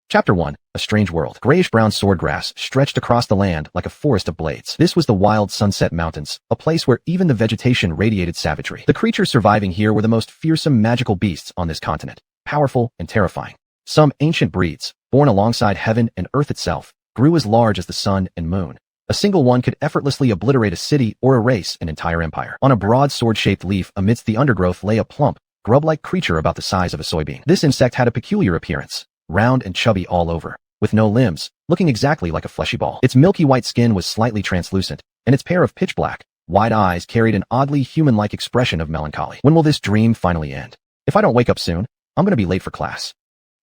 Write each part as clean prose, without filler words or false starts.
Chapter 1. A Strange World. Grayish-brown swordgrass stretched across the land like a forest of blades. This was the wild Sunset Mountains, a place where even the vegetation radiated savagery. The creatures surviving here were the most fearsome magical beasts on this continent, powerful and terrifying. Some ancient breeds, born alongside heaven and earth itself, grew as large as the sun and moon. A single one could effortlessly obliterate a city or erase an entire empire. On a broad sword-shaped leaf amidst the undergrowth lay a plump, grub-like creature about the size of a soybean. This insect had a peculiar appearance, round and chubby all over, with no limbs, looking exactly like a fleshy ball. Its milky white skin was slightly translucent, and its pair of pitch-black, wide eyes carried an oddly human-like expression of melancholy. When will this dream finally end? If I don't wake up soon, I'm gonna be late for class.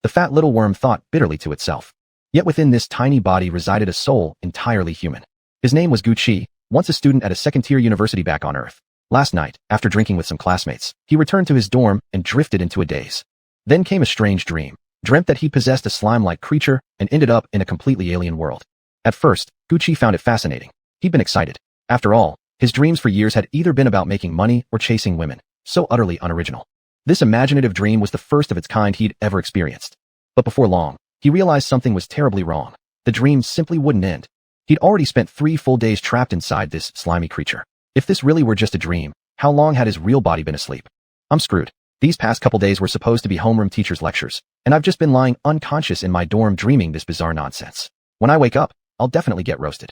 The fat little worm thought bitterly to itself. Yet within this tiny body resided a soul entirely human. His name was Gucci, once a student at a second-tier university back on Earth. Last night, after drinking with some classmates, he returned to his dorm and drifted into a daze. Then came a strange dream. Dreamt that he possessed a slime-like creature and ended up in a completely alien world. At first, Gucci found it fascinating. He'd been excited. After all, his dreams for years had either been about making money or chasing women, so utterly unoriginal. This imaginative dream was the first of its kind he'd ever experienced. But before long, he realized something was terribly wrong. The dream simply wouldn't end. He'd already spent 3 full days trapped inside this slimy creature. If this really were just a dream, how long had his real body been asleep? I'm screwed. These past couple days were supposed to be homeroom teachers' lectures, and I've just been lying unconscious in my dorm dreaming this bizarre nonsense. When I wake up, I'll definitely get roasted.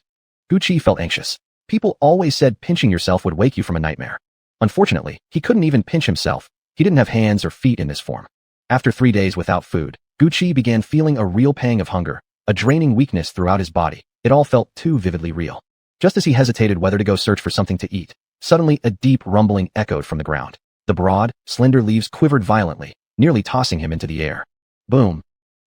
Gucci felt anxious. People always said pinching yourself would wake you from a nightmare. Unfortunately, he couldn't even pinch himself. He didn't have hands or feet in this form. After 3 days without food, Gucci began feeling a real pang of hunger, a draining weakness throughout his body. It all felt too vividly real. Just as he hesitated whether to go search for something to eat, suddenly a deep rumbling echoed from the ground. The broad, slender leaves quivered violently, nearly tossing him into the air. Boom!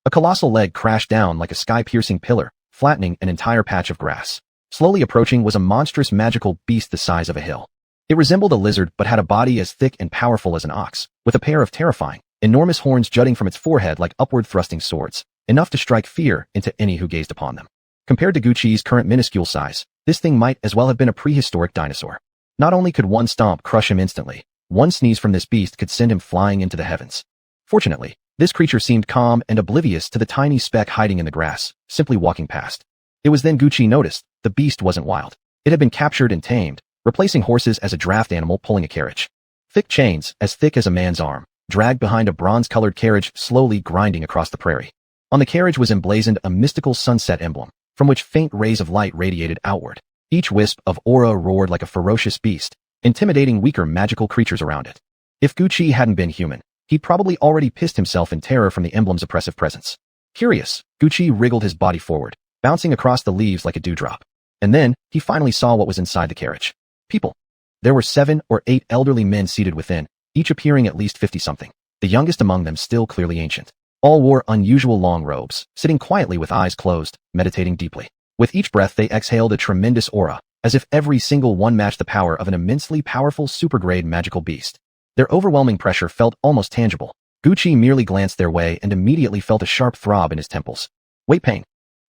A colossal leg crashed down like a sky-piercing pillar, flattening an entire patch of grass. Slowly approaching was a monstrous magical beast the size of a hill. It resembled a lizard but had a body as thick and powerful as an ox, with a pair of terrifying, enormous horns jutting from its forehead like upward-thrusting swords, enough to strike fear into any who gazed upon them. Compared to Gucci's current minuscule size, this thing might as well have been a prehistoric dinosaur. Not only could one stomp crush him instantly, one sneeze from this beast could send him flying into the heavens. Fortunately, this creature seemed calm and oblivious to the tiny speck hiding in the grass, simply walking past. It was then Gucci noticed the beast wasn't wild. It had been captured and tamed, replacing horses as a draft animal pulling a carriage. Thick chains, as thick as a man's arm, dragged behind a bronze-colored carriage slowly grinding across the prairie. On the carriage was emblazoned a mystical sunset emblem, from which faint rays of light radiated outward. Each wisp of aura roared like a ferocious beast, intimidating weaker magical creatures around it. If Gucci hadn't been human, he'd probably already pissed himself in terror from the emblem's oppressive presence. Curious, Gucci wriggled his body forward, bouncing across the leaves like a dewdrop. And then, he finally saw what was inside the carriage. People. There were 7 or 8 elderly men seated within, each appearing at least 50-something. The youngest among them still clearly ancient. All wore unusual long robes, sitting quietly with eyes closed, meditating deeply. With each breath they exhaled a tremendous aura, as if every single one matched the power of an immensely powerful supergrade magical beast. Their overwhelming pressure felt almost tangible. Gucci merely glanced their way and immediately felt a sharp throb in his temples. Wait, pain.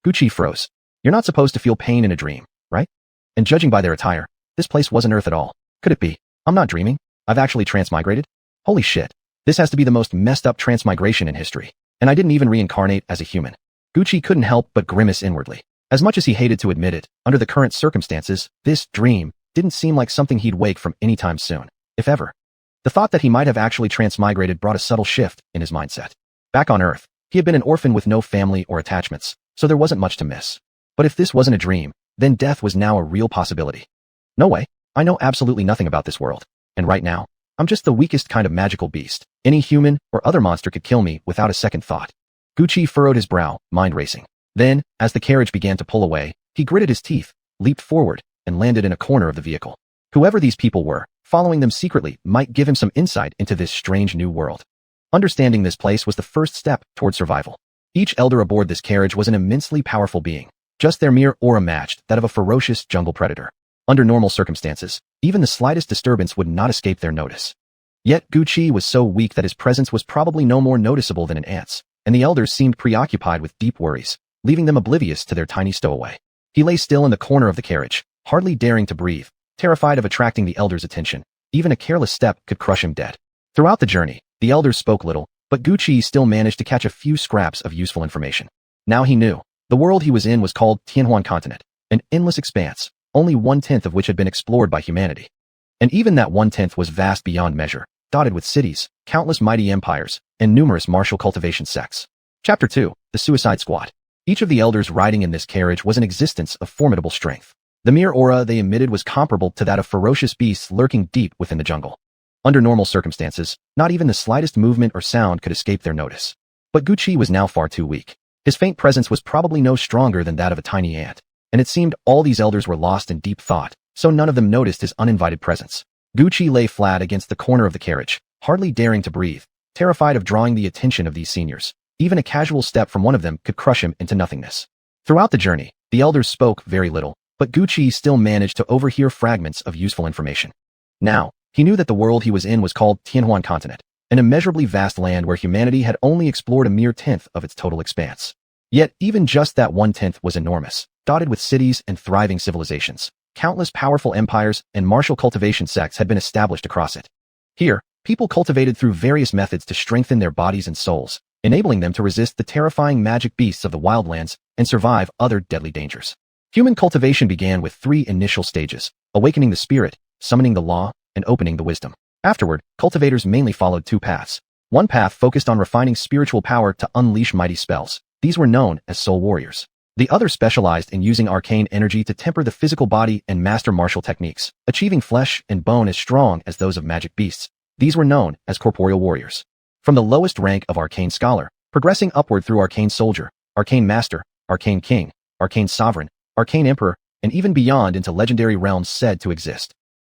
Gucci froze. You're not supposed to feel pain in a dream, right? And judging by their attire, this place wasn't Earth at all. Could it be? I'm not dreaming. I've actually transmigrated? Holy shit. This has to be the most messed up transmigration in history. And I didn't even reincarnate as a human. Gucci couldn't help but grimace inwardly. As much as he hated to admit it, under the current circumstances, this dream didn't seem like something he'd wake from anytime soon, if ever. The thought that he might have actually transmigrated brought a subtle shift in his mindset. Back on Earth, he had been an orphan with no family or attachments, so there wasn't much to miss. But if this wasn't a dream, then death was now a real possibility. No way, I know absolutely nothing about this world, and right now, I'm just the weakest kind of magical beast. Any human or other monster could kill me without a second thought. Gucci furrowed his brow, mind racing. Then, as the carriage began to pull away, he gritted his teeth, leaped forward, and landed in a corner of the vehicle. Whoever these people were, following them secretly might give him some insight into this strange new world. Understanding this place was the first step toward survival. Each elder aboard this carriage was an immensely powerful being. Just their mere aura matched that of a ferocious jungle predator. Under normal circumstances, even the slightest disturbance would not escape their notice. Yet Gucci was so weak that his presence was probably no more noticeable than an ant's, and the elders seemed preoccupied with deep worries, leaving them oblivious to their tiny stowaway. He lay still in the corner of the carriage, hardly daring to breathe, terrified of attracting the elders' attention. Even a careless step could crush him dead. Throughout the journey, the elders spoke little, but Gucci still managed to catch a few scraps of useful information. Now he knew. The world he was in was called Tianhuan Continent, an endless expanse, only 1/10 of which had been explored by humanity. And even that 1/10 was vast beyond measure, dotted with cities, countless mighty empires, and numerous martial cultivation sects. Chapter 2, The Suicide Squad. Each of the elders riding in this carriage was an existence of formidable strength. The mere aura they emitted was comparable to that of ferocious beasts lurking deep within the jungle. Under normal circumstances, not even the slightest movement or sound could escape their notice. But Gucci was now far too weak. His faint presence was probably no stronger than that of a tiny ant, and it seemed all these elders were lost in deep thought, so none of them noticed his uninvited presence. Gucci lay flat against the corner of the carriage, hardly daring to breathe, terrified of drawing the attention of these seniors. Even a casual step from one of them could crush him into nothingness. Throughout the journey, the elders spoke very little, but Gucci still managed to overhear fragments of useful information. Now, he knew that the world he was in was called Tianhuan Continent, an immeasurably vast land where humanity had only explored a mere 1/10 of its total expanse. Yet even just that 1/10 was enormous, dotted with cities and thriving civilizations. Countless powerful empires and martial cultivation sects had been established across it. Here, people cultivated through various methods to strengthen their bodies and souls, enabling them to resist the terrifying magic beasts of the wildlands and survive other deadly dangers. Human cultivation began with 3 initial stages: awakening the spirit, summoning the law, and opening the wisdom. Afterward, cultivators mainly followed 2 paths. One path focused on refining spiritual power to unleash mighty spells. These were known as soul warriors. The other specialized in using arcane energy to temper the physical body and master martial techniques, achieving flesh and bone as strong as those of magic beasts. These were known as corporeal warriors. From the lowest rank of arcane scholar, progressing upward through arcane soldier, arcane master, arcane king, arcane sovereign, arcane emperor, and even beyond into legendary realms said to exist.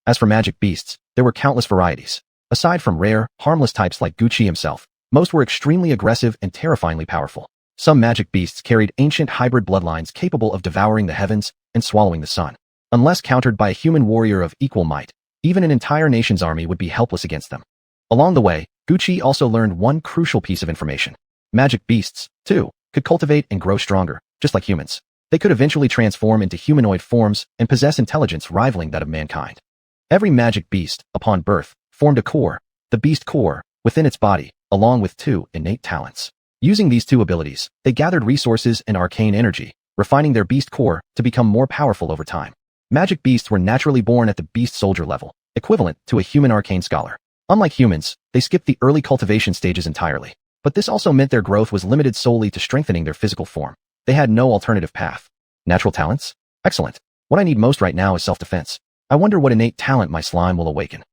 As for magic beasts, there were countless varieties. Aside from rare, harmless types like Gucci himself, most were extremely aggressive and terrifyingly powerful. Some magic beasts carried ancient hybrid bloodlines capable of devouring the heavens and swallowing the sun. Unless countered by a human warrior of equal might, even an entire nation's army would be helpless against them. Along the way, Gucci also learned one crucial piece of information. Magic beasts, too, could cultivate and grow stronger, just like humans. They could eventually transform into humanoid forms and possess intelligence rivaling that of mankind. Every magic beast, upon birth, formed a core, the beast core, within its body, along with 2 innate talents. Using these 2 abilities, they gathered resources and arcane energy, refining their beast core to become more powerful over time. Magic beasts were naturally born at the beast soldier level, equivalent to a human arcane scholar. Unlike humans, they skipped the early cultivation stages entirely, but this also meant their growth was limited solely to strengthening their physical form. They had no alternative path. Natural talents? Excellent. What I need most right now is self-defense. I wonder what innate talent my slime will awaken.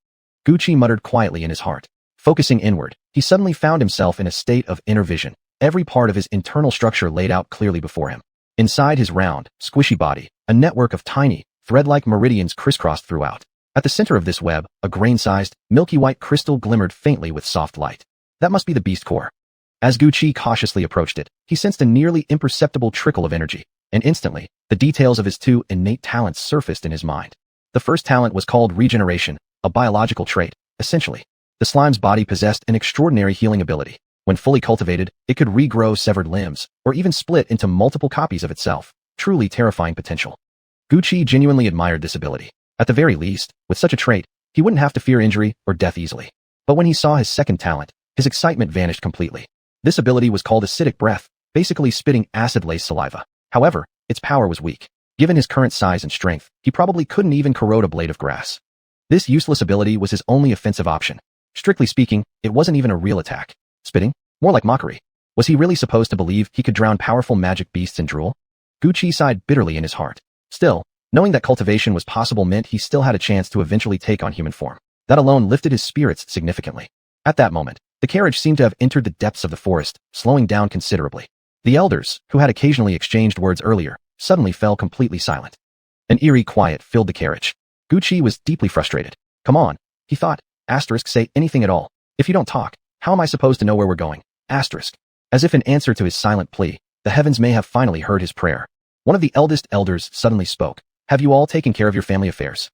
Gucci muttered quietly in his heart. Focusing inward, he suddenly found himself in a state of inner vision, every part of his internal structure laid out clearly before him. Inside his round, squishy body, a network of tiny, thread-like meridians crisscrossed throughout. At the center of this web, a grain-sized, milky white crystal glimmered faintly with soft light. That must be the beast core. As Gucci cautiously approached it, he sensed a nearly imperceptible trickle of energy, and instantly, the details of his 2 innate talents surfaced in his mind. The first talent was called Regeneration, a biological trait. Essentially, the slime's body possessed an extraordinary healing ability. When fully cultivated, it could regrow severed limbs, or even split into multiple copies of itself. Truly terrifying potential. Gucci genuinely admired this ability. At the very least, with such a trait, he wouldn't have to fear injury or death easily. But when he saw his second talent, his excitement vanished completely. This ability was called acidic breath, basically spitting acid-laced saliva. However, its power was weak. Given his current size and strength, he probably couldn't even corrode a blade of grass. This useless ability was his only offensive option. Strictly speaking, it wasn't even a real attack. Spitting? More like mockery. Was he really supposed to believe he could drown powerful magic beasts in drool? Gucci sighed bitterly in his heart. Still, knowing that cultivation was possible meant he still had a chance to eventually take on human form. That alone lifted his spirits significantly. At that moment, the carriage seemed to have entered the depths of the forest, slowing down considerably. The elders, who had occasionally exchanged words earlier, suddenly fell completely silent. An eerie quiet filled the carriage. Gucci was deeply frustrated. Come on, he thought. Say anything at all. If you don't talk, how am I supposed to know where we're going? As if in answer to his silent plea, the heavens may have finally heard his prayer. One of the eldest elders suddenly spoke. Have you all taken care of your family affairs?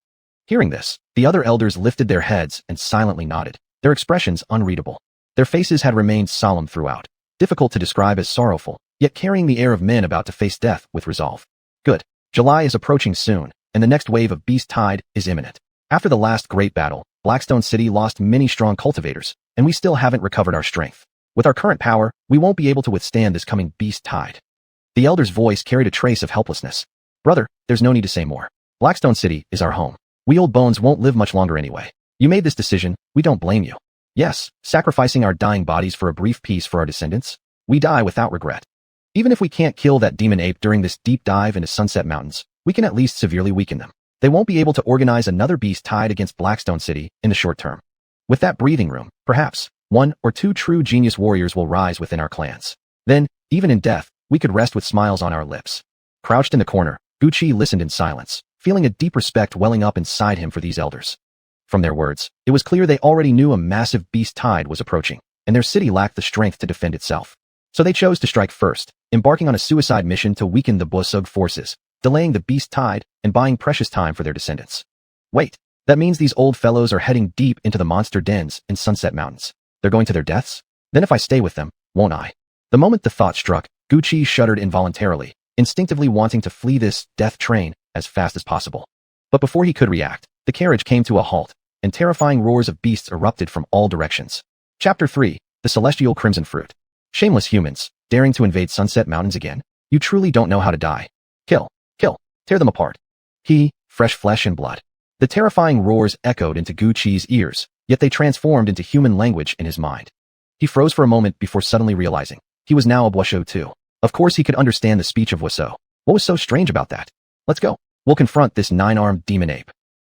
Hearing this, the other elders lifted their heads and silently nodded, their expressions unreadable. Their faces had remained solemn throughout, difficult to describe as sorrowful, yet carrying the air of men about to face death with resolve. Good. July is approaching soon, and the next wave of beast tide is imminent. After the last great battle, Blackstone City lost many strong cultivators, and we still haven't recovered our strength. With our current power, we won't be able to withstand this coming beast tide. The elder's voice carried a trace of helplessness. Brother, there's no need to say more. Blackstone City is our home. We old bones won't live much longer anyway. You made this decision, we don't blame you. Yes, sacrificing our dying bodies for a brief peace for our descendants, we die without regret. Even if we can't kill that demon ape during this deep dive into Sunset Mountains, we can at least severely weaken them. They won't be able to organize another beast tied against Blackstone City in the short term. With that breathing room, perhaps, 1 or 2 true genius warriors will rise within our clans. Then, even in death, we could rest with smiles on our lips. Crouched in the corner, Gucci listened in silence, feeling a deep respect welling up inside him for these elders. From their words, it was clear they already knew a massive beast tide was approaching, and their city lacked the strength to defend itself. So they chose to strike first, embarking on a suicide mission to weaken the Bosog forces, delaying the beast tide and buying precious time for their descendants. Wait, that means these old fellows are heading deep into the monster dens in Sunset Mountains. They're going to their deaths? Then if I stay with them, won't I? The moment the thought struck, Gucci shuddered involuntarily, instinctively wanting to flee this death train as fast as possible. But before he could react, the carriage came to a halt, and terrifying roars of beasts erupted from all directions. Chapter 3, The Celestial Crimson Fruit. Shameless humans, daring to invade Sunset Mountains again? You truly don't know how to die. Kill, tear them apart. Fresh flesh and blood. The terrifying roars echoed into Gucci's ears, yet they transformed into human language in his mind. He froze for a moment before suddenly realizing he was now a Boisseau too. Of course he could understand the speech of Boisseau. What was so strange about that? Let's go. We'll confront this 9-armed demon ape.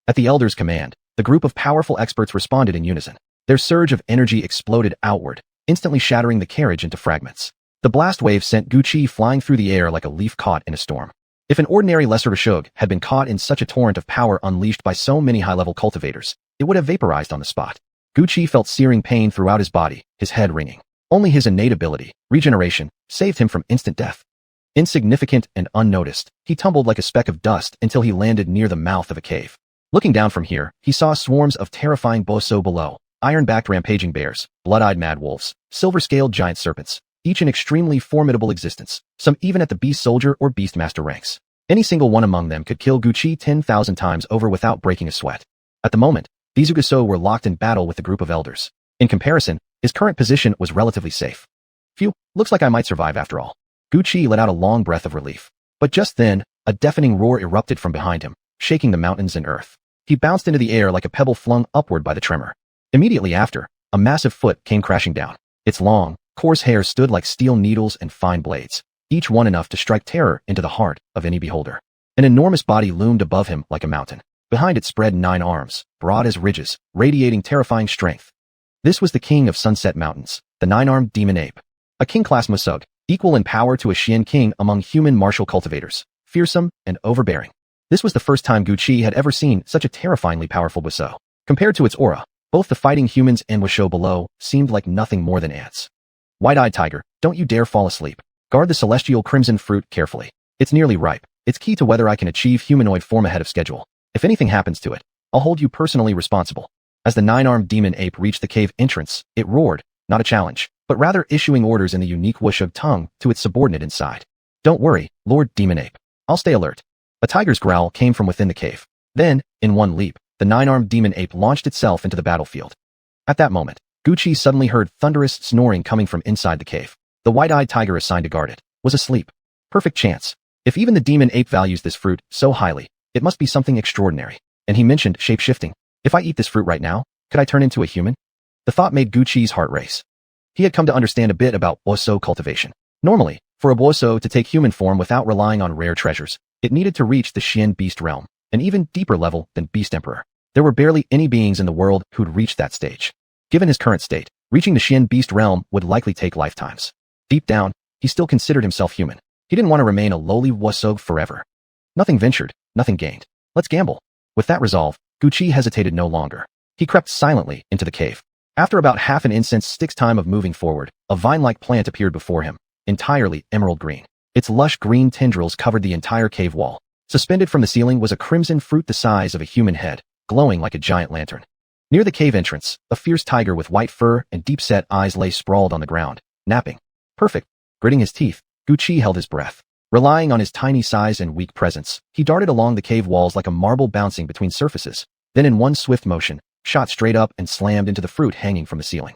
At the elder's command, the group of powerful experts responded in unison. Their surge of energy exploded outward, instantly shattering the carriage into fragments. The blast wave sent Gucci flying through the air like a leaf caught in a storm. If an ordinary lesser Rashog had been caught in such a torrent of power unleashed by so many high-level cultivators, it would have vaporized on the spot. Gucci felt searing pain throughout his body, his head ringing. Only his innate ability, regeneration, saved him from instant death. Insignificant and unnoticed, he tumbled like a speck of dust until he landed near the mouth of a cave. Looking down from here, he saw swarms of terrifying Boisseau below, iron-backed rampaging bears, blood-eyed mad wolves, silver-scaled giant serpents, each an extremely formidable existence, some even at the beast soldier or beast master ranks. Any single one among them could kill Gucci 10,000 times over without breaking a sweat. At the moment, these Ugusso were locked in battle with the group of elders. In comparison, his current position was relatively safe. Phew, looks like I might survive after all. Gucci let out a long breath of relief. But just then, a deafening roar erupted from behind him, shaking the mountains and earth. He bounced into the air like a pebble flung upward by the tremor. Immediately after, a massive foot came crashing down. Its long, coarse hair stood like steel needles and fine blades, each one enough to strike terror into the heart of any beholder. An enormous body loomed above him like a mountain. Behind it spread 9 arms, broad as ridges, radiating terrifying strength. This was the king of Sunset Mountains, the 9-armed demon ape. A king-class Musug, equal in power to a Xian king among human martial cultivators, fearsome and overbearing. This was the first time Gucci had ever seen such a terrifyingly powerful Boisseau. Compared to its aura, both the fighting humans and Boisseau below seemed like nothing more than ants. Wide-eyed tiger, don't you dare fall asleep. Guard the celestial crimson fruit carefully. It's nearly ripe. It's key to whether I can achieve humanoid form ahead of schedule. If anything happens to it, I'll hold you personally responsible. As the 9-armed demon ape reached the cave entrance, it roared, not a challenge, but rather issuing orders in the unique Wushug tongue to its subordinate inside. Don't worry, Lord Demon Ape. I'll stay alert. A tiger's growl came from within the cave. Then, in one leap, the 9-armed demon ape launched itself into the battlefield. At that moment, Gucci suddenly heard thunderous snoring coming from inside the cave. The wide-eyed tiger assigned to guard it was asleep. Perfect chance. If even the demon ape values this fruit so highly, it must be something extraordinary. And he mentioned shape-shifting. If I eat this fruit right now, could I turn into a human? The thought made Gucci's heart race. He had come to understand a bit about Boisseau cultivation. Normally, for a Boisseau to take human form without relying on rare treasures, it needed to reach the Xian beast realm, an even deeper level than Beast Emperor. There were barely any beings in the world who'd reached that stage. Given his current state, reaching the Xian beast realm would likely take lifetimes. Deep down, he still considered himself human. He didn't want to remain a lowly Boisseau forever. Nothing ventured, nothing gained. Let's gamble. With that resolve, Gucci hesitated no longer. He crept silently into the cave. After about half an incense stick's time of moving forward, a vine-like plant appeared before him, entirely emerald green. Its lush green tendrils covered the entire cave wall. Suspended from the ceiling was a crimson fruit the size of a human head, glowing like a giant lantern. Near the cave entrance, a fierce tiger with white fur and deep-set eyes lay sprawled on the ground, napping. Perfect. Gritting his teeth, Gucci held his breath. Relying on his tiny size and weak presence, he darted along the cave walls like a marble bouncing between surfaces, then in one swift motion, shot straight up and slammed into the fruit hanging from the ceiling.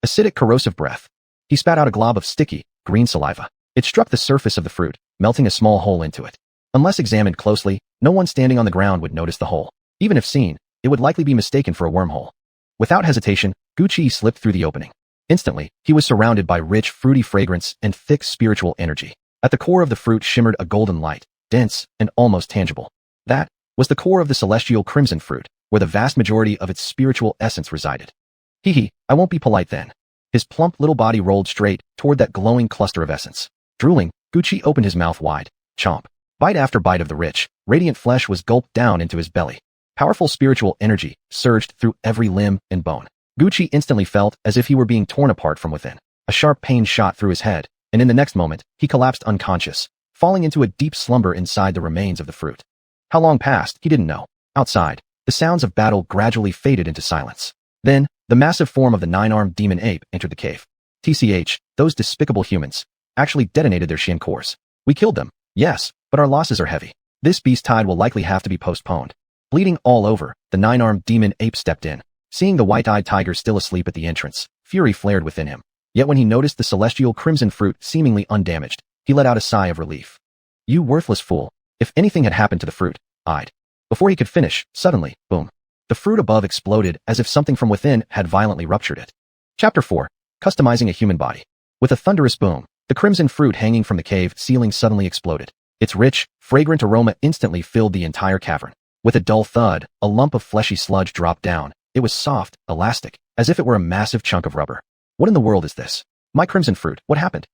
Acidic, corrosive breath. He spat out a glob of sticky, green saliva. It struck the surface of the fruit, melting a small hole into it. Unless examined closely, no one standing on the ground would notice the hole. Even if seen, it would likely be mistaken for a wormhole. Without hesitation, Gucci slipped through the opening. Instantly, he was surrounded by rich, fruity fragrance and thick spiritual energy. At the core of the fruit shimmered a golden light, dense and almost tangible. That was the core of the celestial crimson fruit, where the vast majority of its spiritual essence resided. I won't be polite then. His plump little body rolled straight toward that glowing cluster of essence. Drooling, Gucci opened his mouth wide. Chomp. Bite after bite of the rich, radiant flesh was gulped down into his belly. Powerful spiritual energy surged through every limb and bone. Gucci instantly felt as if he were being torn apart from within. A sharp pain shot through his head, and in the next moment, he collapsed unconscious, falling into a deep slumber inside the remains of the fruit. How long passed, he didn't know. Outside, the sounds of battle gradually faded into silence. Then, the massive form of the nine-armed demon ape entered the cave. TCH, those despicable humans, actually detonated their Shin cores. We killed them, yes, but our losses are heavy. This beast tide will likely have to be postponed. Bleeding all over, the nine-armed demon ape stepped in. Seeing the white-eyed tiger still asleep at the entrance, fury flared within him. Yet when he noticed the celestial crimson fruit seemingly undamaged, he let out a sigh of relief. You worthless fool. If anything had happened to the fruit, I'd. Before he could finish, suddenly, boom. The fruit above exploded as if something from within had violently ruptured it. Chapter 4. Customizing a human body. With a thunderous boom, the crimson fruit hanging from the cave ceiling suddenly exploded. Its rich, fragrant aroma instantly filled the entire cavern. With a dull thud, a lump of fleshy sludge dropped down. It was soft, elastic, as if it were a massive chunk of rubber. What in the world is this? My crimson fruit, what happened?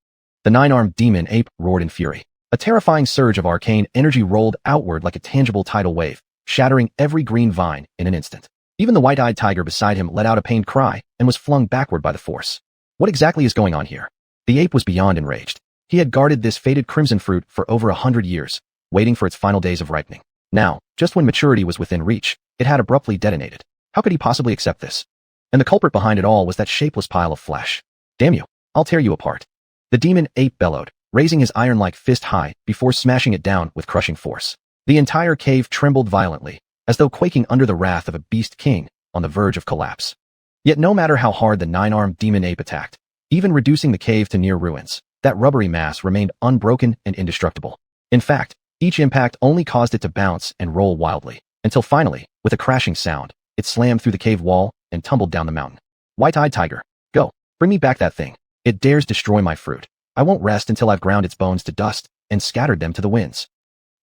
The nine-armed demon ape roared in fury. A terrifying surge of arcane energy rolled outward like a tangible tidal wave, shattering every green vine in an instant. Even the white-eyed tiger beside him let out a pained cry and was flung backward by the force. What exactly is going on here? The ape was beyond enraged. He had guarded this fated crimson fruit for over 100 years, waiting for its final days of ripening. Now, just when maturity was within reach, it had abruptly detonated. How could he possibly accept this? And the culprit behind it all was that shapeless pile of flesh. Damn you, I'll tear you apart. The demon ape bellowed, raising his iron-like fist high before smashing it down with crushing force. The entire cave trembled violently, as though quaking under the wrath of a beast king on the verge of collapse. Yet no matter how hard the nine-armed demon ape attacked, even reducing the cave to near ruins, that rubbery mass remained unbroken and indestructible. In fact, each impact only caused it to bounce and roll wildly, until finally, with a crashing sound, it slammed through the cave wall and tumbled down the mountain. White-eyed tiger, go, bring me back that thing. It dares destroy my fruit. I won't rest until I've ground its bones to dust and scattered them to the winds.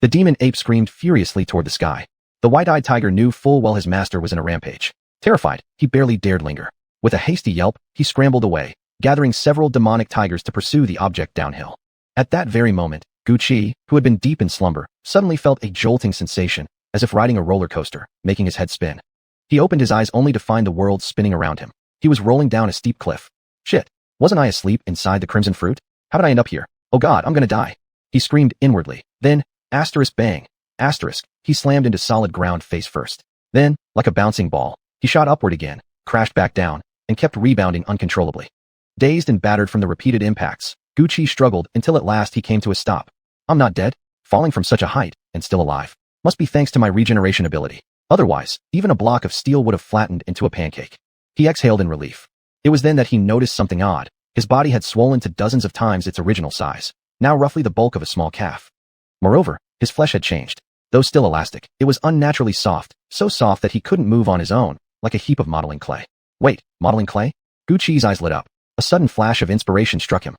The demon ape screamed furiously toward the sky. The white-eyed tiger knew full well his master was in a rampage. Terrified, he barely dared linger. With a hasty yelp, he scrambled away, gathering several demonic tigers to pursue the object downhill. At that very moment, Gucci, who had been deep in slumber, suddenly felt a jolting sensation, as if riding a roller coaster, making his head spin. He opened his eyes only to find the world spinning around him. He was rolling down a steep cliff. Shit, wasn't I asleep inside the crimson fruit? How did I end up here? Oh god, I'm gonna die. He screamed inwardly. Then, bang, he slammed into solid ground face first. Then, like a bouncing ball, he shot upward again, crashed back down, and kept rebounding uncontrollably. Dazed and battered from the repeated impacts, Gucci struggled until at last he came to a stop. I'm not dead, falling from such a height, and still alive. Must be thanks to my regeneration ability. Otherwise, even a block of steel would have flattened into a pancake. He exhaled in relief. It was then that he noticed something odd. His body had swollen to dozens of times its original size, now roughly the bulk of a small calf. Moreover, his flesh had changed. Though still elastic, it was unnaturally soft, so soft that he couldn't move on his own, like a heap of modeling clay. Wait, modeling clay? Gucci's eyes lit up. A sudden flash of inspiration struck him.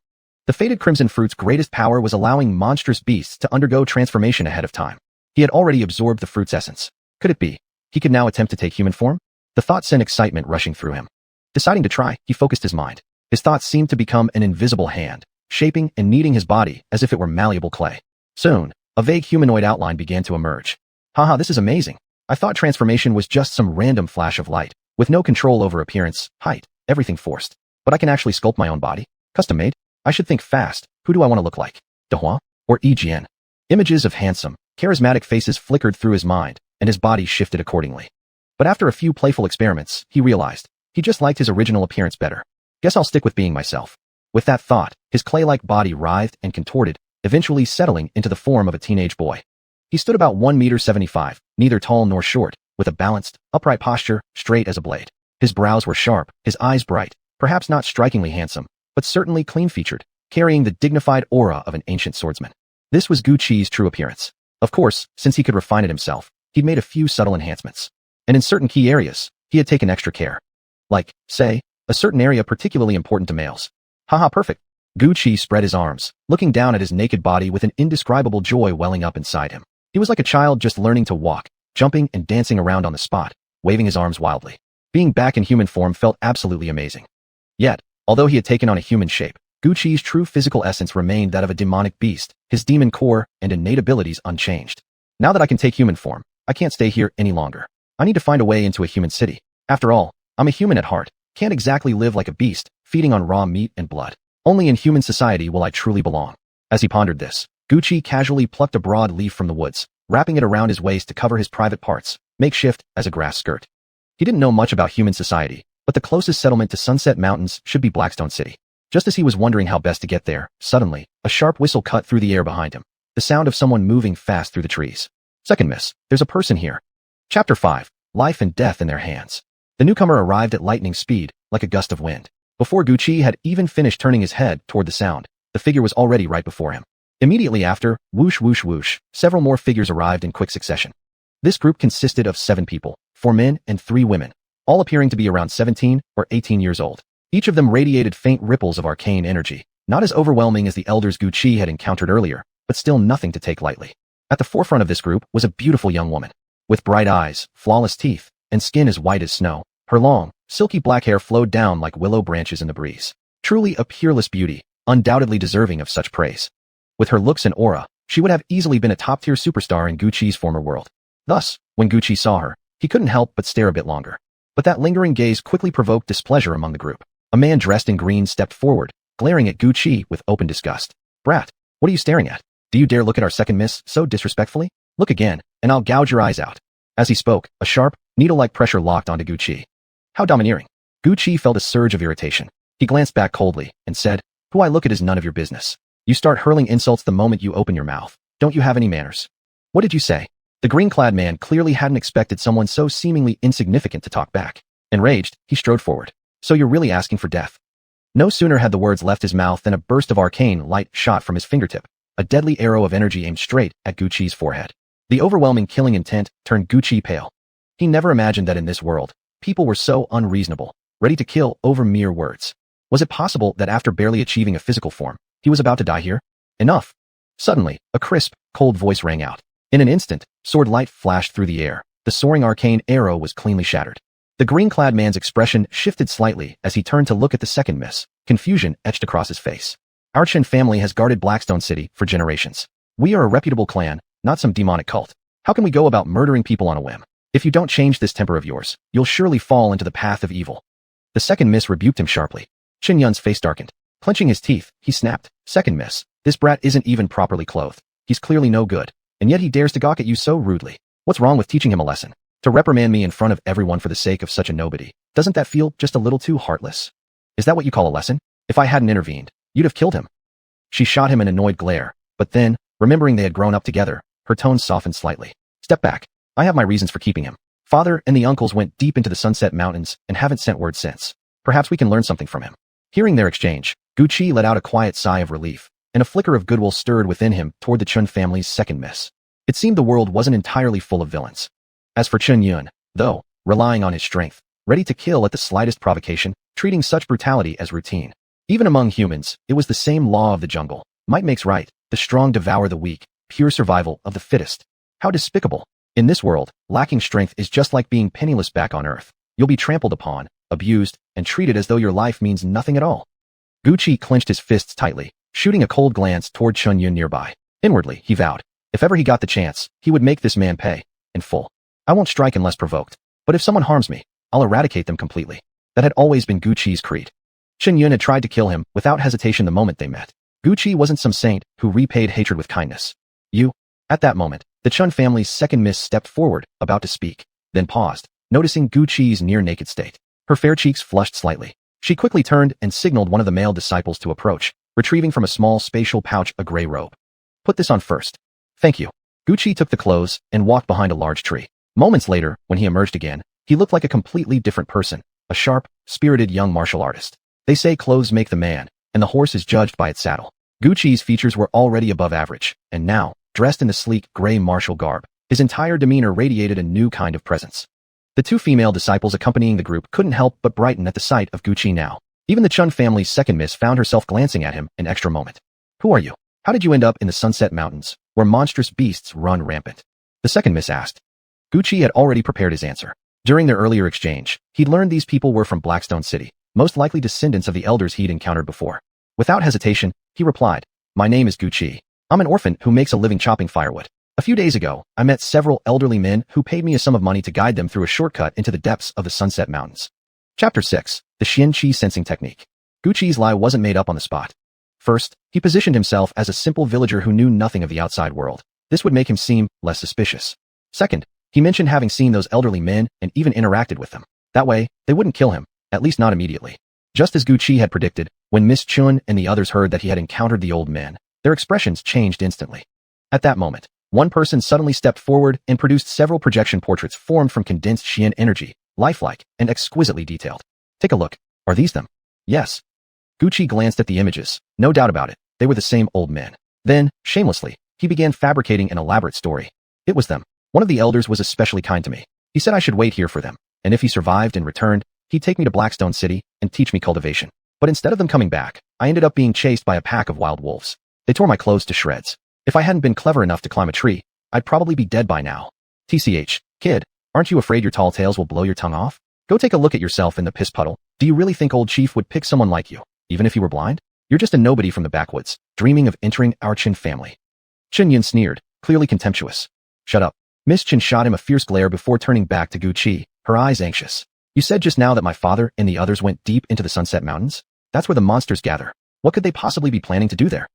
The fated crimson fruit's greatest power was allowing monstrous beasts to undergo transformation ahead of time. He had already absorbed the fruit's essence. Could it be? He could now attempt to take human form? The thought sent excitement rushing through him. Deciding to try, he focused his mind. His thoughts seemed to become an invisible hand, shaping and kneading his body as if it were malleable clay. Soon, a vague humanoid outline began to emerge. Haha, this is amazing. I thought transformation was just some random flash of light, with no control over appearance, height, everything forced. But I can actually sculpt my own body? Custom made? I should think fast. Who do I want to look like? Daul? Or Egen? Images of handsome, charismatic faces flickered through his mind, and his body shifted accordingly. But after a few playful experiments, he realized he just liked his original appearance better. Guess I'll stick with being myself. With that thought, his clay-like body writhed and contorted, eventually settling into the form of a teenage boy. He stood about 1.75 meters, neither tall nor short, with a balanced, upright posture, straight as a blade. His brows were sharp, his eyes bright, perhaps not strikingly handsome, but certainly clean-featured. carrying the dignified aura of an ancient swordsman. This was Gu Qi's true appearance. Of course, since he could refine it himself, he'd made a few subtle enhancements. And in certain key areas, he had taken extra care. Like, say, a certain area particularly important to males. Haha, perfect. Gu Qi spread his arms, looking down at his naked body with an indescribable joy welling up inside him. He was like a child just learning to walk, jumping and dancing around on the spot, waving his arms wildly. Being back in human form felt absolutely amazing. Yet, although he had taken on a human shape, Gu Qi's true physical essence remained that of a demonic beast, his demon core and innate abilities unchanged. Now that I can take human form, I can't stay here any longer. I need to find a way into a human city. After all, I'm a human at heart, can't exactly live like a beast, feeding on raw meat and blood. Only in human society will I truly belong. As he pondered this, Gu Qi casually plucked a broad leaf from the woods, wrapping it around his waist to cover his private parts, makeshift as a grass skirt. He didn't know much about human society, but the closest settlement to Sunset Mountains should be Blackstone City. Just as he was wondering how best to get there, suddenly, a sharp whistle cut through the air behind him, the sound of someone moving fast through the trees. Second miss, there's a person here. Chapter 5, Life and Death in Their Hands. The newcomer arrived at lightning speed, like a gust of wind. Before Gu Qi had even finished turning his head toward the sound, the figure was already right before him. Immediately after, whoosh whoosh whoosh, several more figures arrived in quick succession. This group consisted of 7 people, 4 men and 3 women, all appearing to be around 17 or 18 years old. Each of them radiated faint ripples of arcane energy, not as overwhelming as the elders Gu Qi had encountered earlier, but still nothing to take lightly. At the forefront of this group was a beautiful young woman. With bright eyes, flawless teeth, and skin as white as snow, her long, silky black hair flowed down like willow branches in the breeze. Truly a peerless beauty, undoubtedly deserving of such praise. With her looks and aura, she would have easily been a top-tier superstar in Gu Qi's former world. Thus, when Gu Qi saw her, he couldn't help but stare a bit longer. But that lingering gaze quickly provoked displeasure among the group. A man dressed in green stepped forward, glaring at Gu Qi with open disgust. Brat, what are you staring at? Do you dare look at our second miss so disrespectfully? Look again, and I'll gouge your eyes out. As he spoke, a sharp, needle-like pressure locked onto Gu Qi. How domineering. Gu Qi felt a surge of irritation. He glanced back coldly and said, Who I look at is none of your business. You start hurling insults the moment you open your mouth. Don't you have any manners? What did you say? The green-clad man clearly hadn't expected someone so seemingly insignificant to talk back. Enraged, he strode forward. So you're really asking for death? No sooner had the words left his mouth than a burst of arcane light shot from his fingertip, a deadly arrow of energy aimed straight at Gu Qi's forehead. The overwhelming killing intent turned Gu Qi pale. He never imagined that in this world, people were so unreasonable, ready to kill over mere words. Was it possible that after barely achieving a physical form, he was about to die here? Enough! Suddenly, a crisp, cold voice rang out. In an instant, sword light flashed through the air. The soaring arcane arrow was cleanly shattered. The green-clad man's expression shifted slightly as he turned to look at the second miss. Confusion etched across his face. Our Chen family has guarded Blackstone City for generations. We are a reputable clan, not some demonic cult. How can we go about murdering people on a whim? If you don't change this temper of yours, you'll surely fall into the path of evil. The second miss rebuked him sharply. Chen Yun's face darkened. Clenching his teeth, he snapped, Second miss, this brat isn't even properly clothed. He's clearly no good, and yet he dares to gawk at you so rudely. What's wrong with teaching him a lesson? To reprimand me in front of everyone for the sake of such a nobody, doesn't that feel just a little too heartless? Is that what you call a lesson? If I hadn't intervened, you'd have killed him. She shot him an annoyed glare, but then, remembering they had grown up together, her tone softened slightly. Step back. I have my reasons for keeping him. Father and the uncles went deep into the Sunset Mountains and haven't sent word since. Perhaps we can learn something from him. Hearing their exchange, Gu Qi let out a quiet sigh of relief, and a flicker of goodwill stirred within him toward the Chun family's second miss. It seemed the world wasn't entirely full of villains. As for Chen Yun, though, relying on his strength, ready to kill at the slightest provocation, treating such brutality as routine. Even among humans, it was the same law of the jungle. Might makes right, the strong devour the weak, pure survival of the fittest. How despicable. In this world, lacking strength is just like being penniless back on Earth. You'll be trampled upon, abused, and treated as though your life means nothing at all. Gu Qi clenched his fists tightly, shooting a cold glance toward Chen Yun nearby. Inwardly, he vowed, if ever he got the chance, he would make this man pay, in full. I won't strike unless provoked, but if someone harms me, I'll eradicate them completely. That had always been Gu Qi's creed. Chen Yun had tried to kill him without hesitation the moment they met. Gu Qi wasn't some saint who repaid hatred with kindness. You? At that moment, the Chun family's second miss stepped forward, about to speak, then paused, noticing Gu Qi's near-naked state. Her fair cheeks flushed slightly. She quickly turned and signaled one of the male disciples to approach, retrieving from a small spatial pouch a gray robe. Put this on first. Thank you. Gu Qi took the clothes and walked behind a large tree. Moments later, when he emerged again, he looked like a completely different person, a sharp, spirited young martial artist. They say clothes make the man, and the horse is judged by its saddle. Gucci's features were already above average, and now, dressed in the sleek gray martial garb, his entire demeanor radiated a new kind of presence. The two female disciples accompanying the group couldn't help but brighten at the sight of Gucci now. Even the Chun family's second miss found herself glancing at him an extra moment. Who are you? How did you end up in the Sunset Mountains, where monstrous beasts run rampant? The second miss asked. Gucci had already prepared his answer. During their earlier exchange, he'd learned these people were from Blackstone City, most likely descendants of the elders he'd encountered before. Without hesitation, he replied, "My name is Gucci. I'm an orphan who makes a living chopping firewood. A few days ago, I met several elderly men who paid me a sum of money to guide them through a shortcut into the depths of the Sunset Mountains." Chapter 6. The Xian Qi Sensing Technique. Gucci's lie wasn't made up on the spot. First, he positioned himself as a simple villager who knew nothing of the outside world. This would make him seem less suspicious. Second, he mentioned having seen those elderly men and even interacted with them. That way, they wouldn't kill him, at least not immediately. Just as Gucci had predicted, when Miss Chun and the others heard that he had encountered the old men, their expressions changed instantly. At that moment, one person suddenly stepped forward and produced several projection portraits formed from condensed Xian energy, lifelike and exquisitely detailed. Take a look. Are these them? Yes. Gucci glanced at the images. No doubt about it, they were the same old men. Then, shamelessly, he began fabricating an elaborate story. It was them. One of the elders was especially kind to me. He said I should wait here for them, and if he survived and returned, he'd take me to Blackstone City and teach me cultivation. But instead of them coming back, I ended up being chased by a pack of wild wolves. They tore my clothes to shreds. If I hadn't been clever enough to climb a tree, I'd probably be dead by now. TCH, kid, aren't you afraid your tall tales will blow your tongue off? Go take a look at yourself in the piss puddle. Do you really think old Chief would pick someone like you, even if he were blind? You're just a nobody from the backwoods, dreaming of entering our Chin family. Chen Yun sneered, clearly contemptuous. Shut up. Miss Chen shot him a fierce glare before turning back to Gucci, her eyes anxious. You said just now that my father and the others went deep into the Sunset Mountains? That's where the monsters gather. What could they possibly be planning to do there?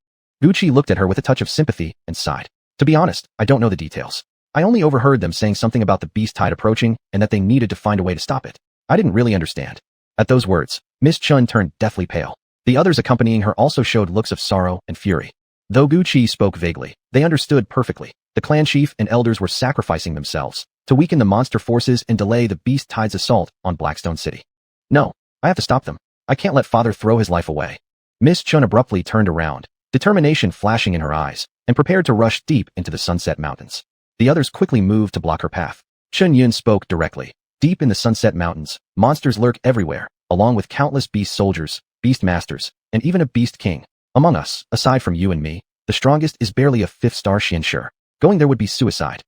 Gucci looked at her with a touch of sympathy and sighed. To be honest, I don't know the details. I only overheard them saying something about the beast tide approaching and that they needed to find a way to stop it. I didn't really understand. At those words, Miss Chun turned deathly pale. The others accompanying her also showed looks of sorrow and fury. Though Gucci spoke vaguely, they understood perfectly. The clan chief and elders were sacrificing themselves to weaken the monster forces and delay the beast tide's assault on Blackstone City. No, I have to stop them. I can't let father throw his life away. Miss Chun abruptly turned around, determination flashing in her eyes, and prepared to rush deep into the Sunset Mountains. The others quickly moved to block her path. Chun Yun spoke directly. Deep in the Sunset Mountains, monsters lurk everywhere, along with countless beast soldiers, beast masters, and even a beast king. Among us, aside from you and me, the strongest is barely a 5th-star Xian Shi. Going there would be suicide.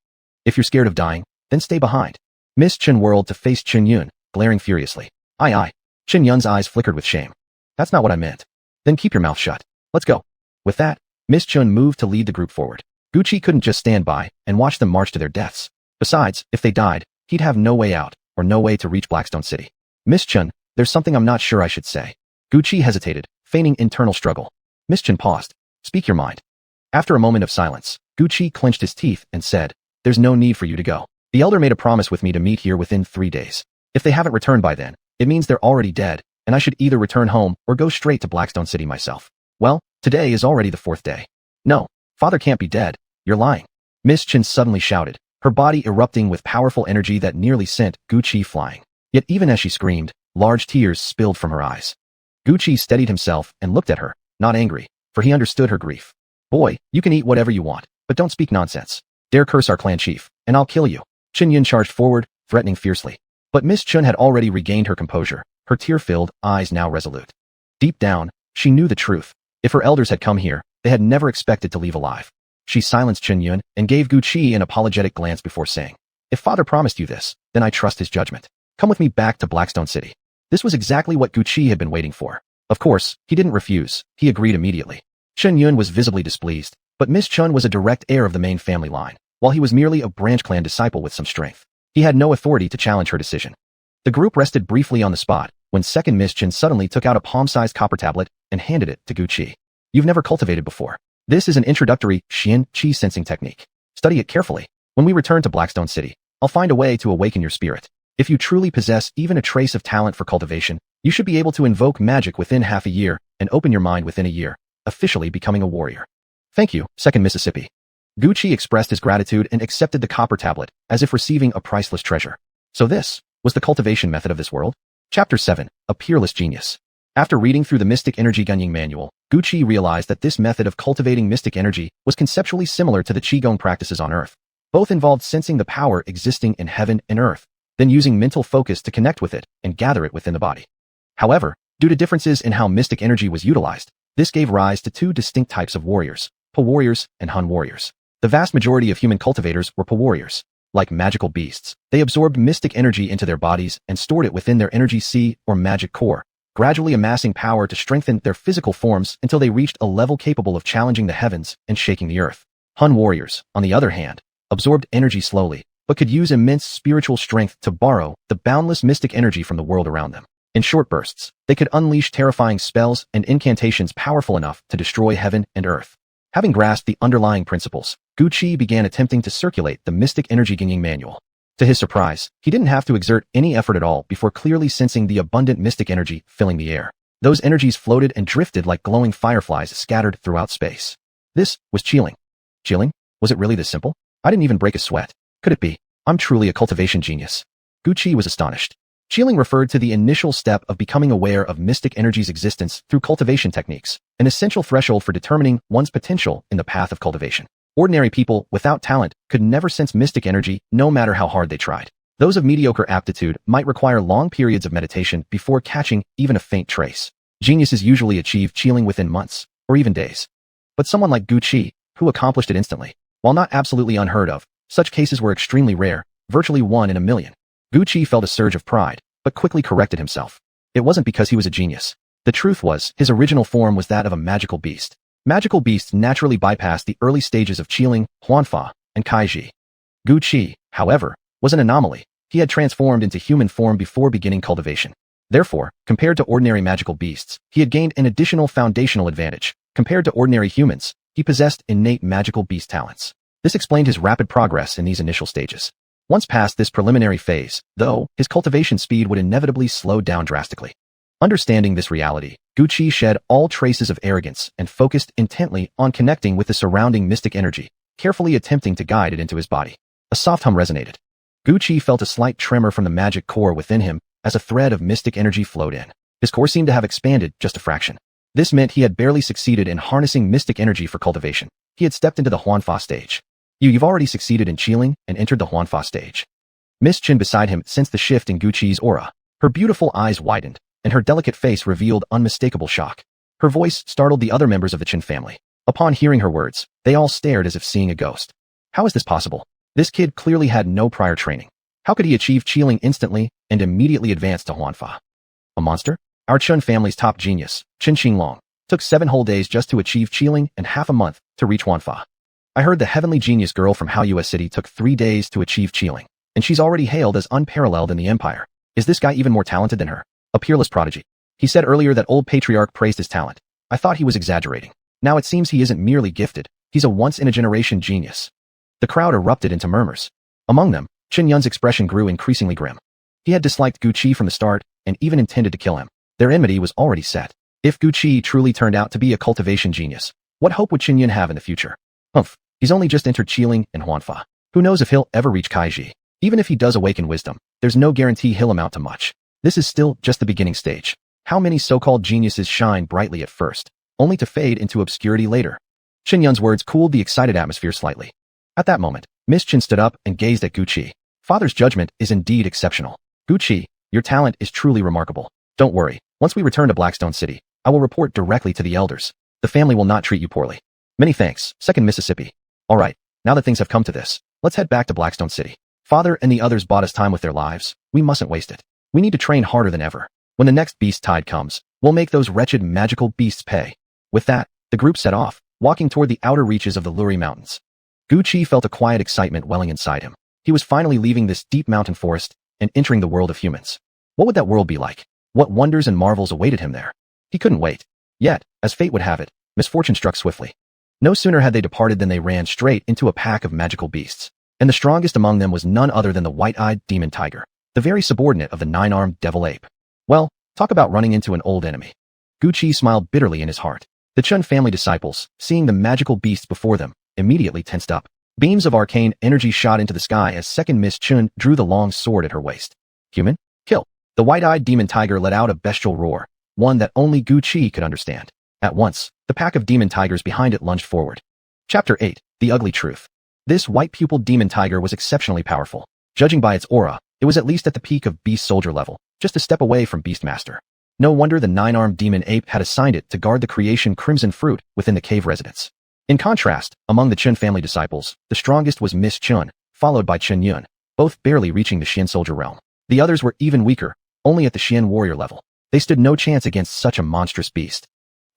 If you're scared of dying, then stay behind. Miss Chen whirled to face Chun Yun, glaring furiously. Aye. Chun Yun's eyes flickered with shame. That's not what I meant. Then keep your mouth shut. Let's go. With that, Miss Chun moved to lead the group forward. Gucci couldn't just stand by and watch them march to their deaths. Besides, if they died, he'd have no way out, or no way to reach Blackstone City. Miss Chun, there's something I'm not sure I should say. Gucci hesitated, feigning internal struggle. Miss Chun paused. Speak your mind. After a moment of silence, Gucci clenched his teeth and said, There's no need for you to go. The elder made a promise with me to meet here within 3 days. If they haven't returned by then, it means they're already dead, and I should either return home or go straight to Blackstone City myself. Well, today is already the 4th day. No, father can't be dead. You're lying. Miss Chen suddenly shouted, her body erupting with powerful energy that nearly sent Gucci flying. Yet even as she screamed, large tears spilled from her eyes. Gucci steadied himself and looked at her, not angry, for he understood her grief. Boy, you can eat whatever you want, but don't speak nonsense. Dare curse our clan chief, and I'll kill you. Chen Yun charged forward, threatening fiercely. But Miss Chun had already regained her composure, her tear-filled eyes now resolute. Deep down, she knew the truth. If her elders had come here, they had never expected to leave alive. She silenced Chen Yun and gave Gucci an apologetic glance before saying, If father promised you this, then I trust his judgment. Come with me back to Blackstone City. This was exactly what Gucci had been waiting for. Of course, he didn't refuse, he agreed immediately. Chen Yun was visibly displeased, but Miss Chun was a direct heir of the main family line, while he was merely a branch clan disciple with some strength. He had no authority to challenge her decision. The group rested briefly on the spot, when second Miss Chun suddenly took out a palm-sized copper tablet and handed it to Gucci. You've never cultivated before. This is an introductory Xian Qi sensing technique. Study it carefully. When we return to Blackstone City, I'll find a way to awaken your spirit. If you truly possess even a trace of talent for cultivation, you should be able to invoke magic within half a year and open your mind within a year, officially becoming a warrior. Thank you, second Mississippi. Gucci expressed his gratitude and accepted the copper tablet, as if receiving a priceless treasure. So this was the cultivation method of this world? Chapter 7, A Peerless Genius. After reading through the Mystic Energy Gunying manual, Guqi realized that this method of cultivating mystic energy was conceptually similar to the Qigong practices on Earth. Both involved sensing the power existing in heaven and earth, then using mental focus to connect with it and gather it within the body. However, due to differences in how mystic energy was utilized, this gave rise to two distinct types of warriors, Pa warriors and Hun warriors. The vast majority of human cultivators were Pa warriors. Like magical beasts, they absorbed mystic energy into their bodies and stored it within their energy sea or magic core, gradually amassing power to strengthen their physical forms until they reached a level capable of challenging the heavens and shaking the earth. Hun warriors, on the other hand, absorbed energy slowly, but could use immense spiritual strength to borrow the boundless mystic energy from the world around them. In short bursts, they could unleash terrifying spells and incantations powerful enough to destroy heaven and earth. Having grasped the underlying principles, Guqi began attempting to circulate the Mystic Energy Gunying manual. To his surprise, he didn't have to exert any effort at all before clearly sensing the abundant mystic energy filling the air. Those energies floated and drifted like glowing fireflies scattered throughout space. This was chilling. Chilling? Was it really this simple? I didn't even break a sweat. Could it be? I'm truly a cultivation genius. Guqi was astonished. Chilling referred to the initial step of becoming aware of mystic energy's existence through cultivation techniques, an essential threshold for determining one's potential in the path of cultivation. Ordinary people without talent could never sense mystic energy no matter how hard they tried. Those of mediocre aptitude might require long periods of meditation before catching even a faint trace. Geniuses usually achieve chilling within months, or even days. But someone like Guqi, who accomplished it instantly, while not absolutely unheard of, such cases were extremely rare, virtually 1 in a million. Guqi felt a surge of pride, but quickly corrected himself. It wasn't because he was a genius. The truth was, his original form was that of a magical beast. Magical beasts naturally bypassed the early stages of Qilin, Huanfa, and Kaiji. Guqi, however, was an anomaly. He had transformed into human form before beginning cultivation. Therefore, compared to ordinary magical beasts, he had gained an additional foundational advantage. Compared to ordinary humans, he possessed innate magical beast talents. This explained his rapid progress in these initial stages. Once past this preliminary phase, though, his cultivation speed would inevitably slow down drastically. Understanding this reality, Guqi shed all traces of arrogance and focused intently on connecting with the surrounding mystic energy, carefully attempting to guide it into his body. A soft hum resonated. Guqi felt a slight tremor from the magic core within him as a thread of mystic energy flowed in. His core seemed to have expanded just a fraction. This meant he had barely succeeded in harnessing mystic energy for cultivation. He had stepped into the Huanfa stage. You've already succeeded in chilling and entered the Huanfa stage. Miss Chen beside him sensed the shift in Guqi's aura. Her beautiful eyes widened, and her delicate face revealed unmistakable shock. Her voice startled the other members of the Chen family. Upon hearing her words, they all stared as if seeing a ghost. How is this possible? This kid clearly had no prior training. How could he achieve chilling instantly and immediately advance to Huanfa? A monster? Our Chen family's top genius, Chen Qinglong, took 7 whole days just to achieve chilling and half a month to reach Huanfa. I heard the heavenly genius girl from Haoyue City took 3 days to achieve chilling, and she's already hailed as unparalleled in the empire. Is this guy even more talented than her? A peerless prodigy. He said earlier that old patriarch praised his talent. I thought he was exaggerating. Now it seems he isn't merely gifted, he's a once-in-a-generation genius. The crowd erupted into murmurs. Among them, Chen Yun's expression grew increasingly grim. He had disliked Guqi from the start and even intended to kill him. Their enmity was already set. If Guqi truly turned out to be a cultivation genius, what hope would Chen Yun have in the future? Humph. He's only just entered Qilin and Huanfa. Who knows if he'll ever reach Kaiji? Even if he does awaken wisdom, there's no guarantee he'll amount to much. This is still just the beginning stage. How many so-called geniuses shine brightly at first, only to fade into obscurity later? Chen Yun's words cooled the excited atmosphere slightly. At that moment, Miss Chen stood up and gazed at Guqi. Father's judgment is indeed exceptional. Guqi, your talent is truly remarkable. Don't worry, once we return to Blackstone City, I will report directly to the elders. The family will not treat you poorly. Many thanks, Second Mississippi. All right, now that things have come to this, let's head back to Blackstone City. Father and the others bought us time with their lives. We mustn't waste it. We need to train harder than ever. When the next beast tide comes, we'll make those wretched magical beasts pay. With that, the group set off, walking toward the outer reaches of the Luri Mountains. Guqi felt a quiet excitement welling inside him. He was finally leaving this deep mountain forest and entering the world of humans. What would that world be like? What wonders and marvels awaited him there? He couldn't wait. Yet, as fate would have it, misfortune struck swiftly. No sooner had they departed than they ran straight into a pack of magical beasts. And the strongest among them was none other than the white-eyed demon tiger, the very subordinate of the 9-armed devil ape. Well, talk about running into an old enemy. Guqi smiled bitterly in his heart. The Chen family disciples, seeing the magical beasts before them, immediately tensed up. Beams of arcane energy shot into the sky as Second Miss Chen drew the long sword at her waist. Human? Kill. The white-eyed demon tiger let out a bestial roar. one that only Gu Qi could understand. At once, the pack of demon tigers behind it lunged forward. Chapter 8. The Ugly Truth. This white-pupiled demon tiger was exceptionally powerful. Judging by its aura, it was at least at the peak of beast soldier level, just a step away from Beastmaster. No wonder the 9-armed demon ape had assigned it to guard the creation Crimson Fruit within the cave residence. In contrast, among the Chun family disciples, the strongest was Miss Chun, followed by Chen Yun, both barely reaching the Xian soldier realm. The others were even weaker, only at the Xian warrior level. They stood no chance against such a monstrous beast.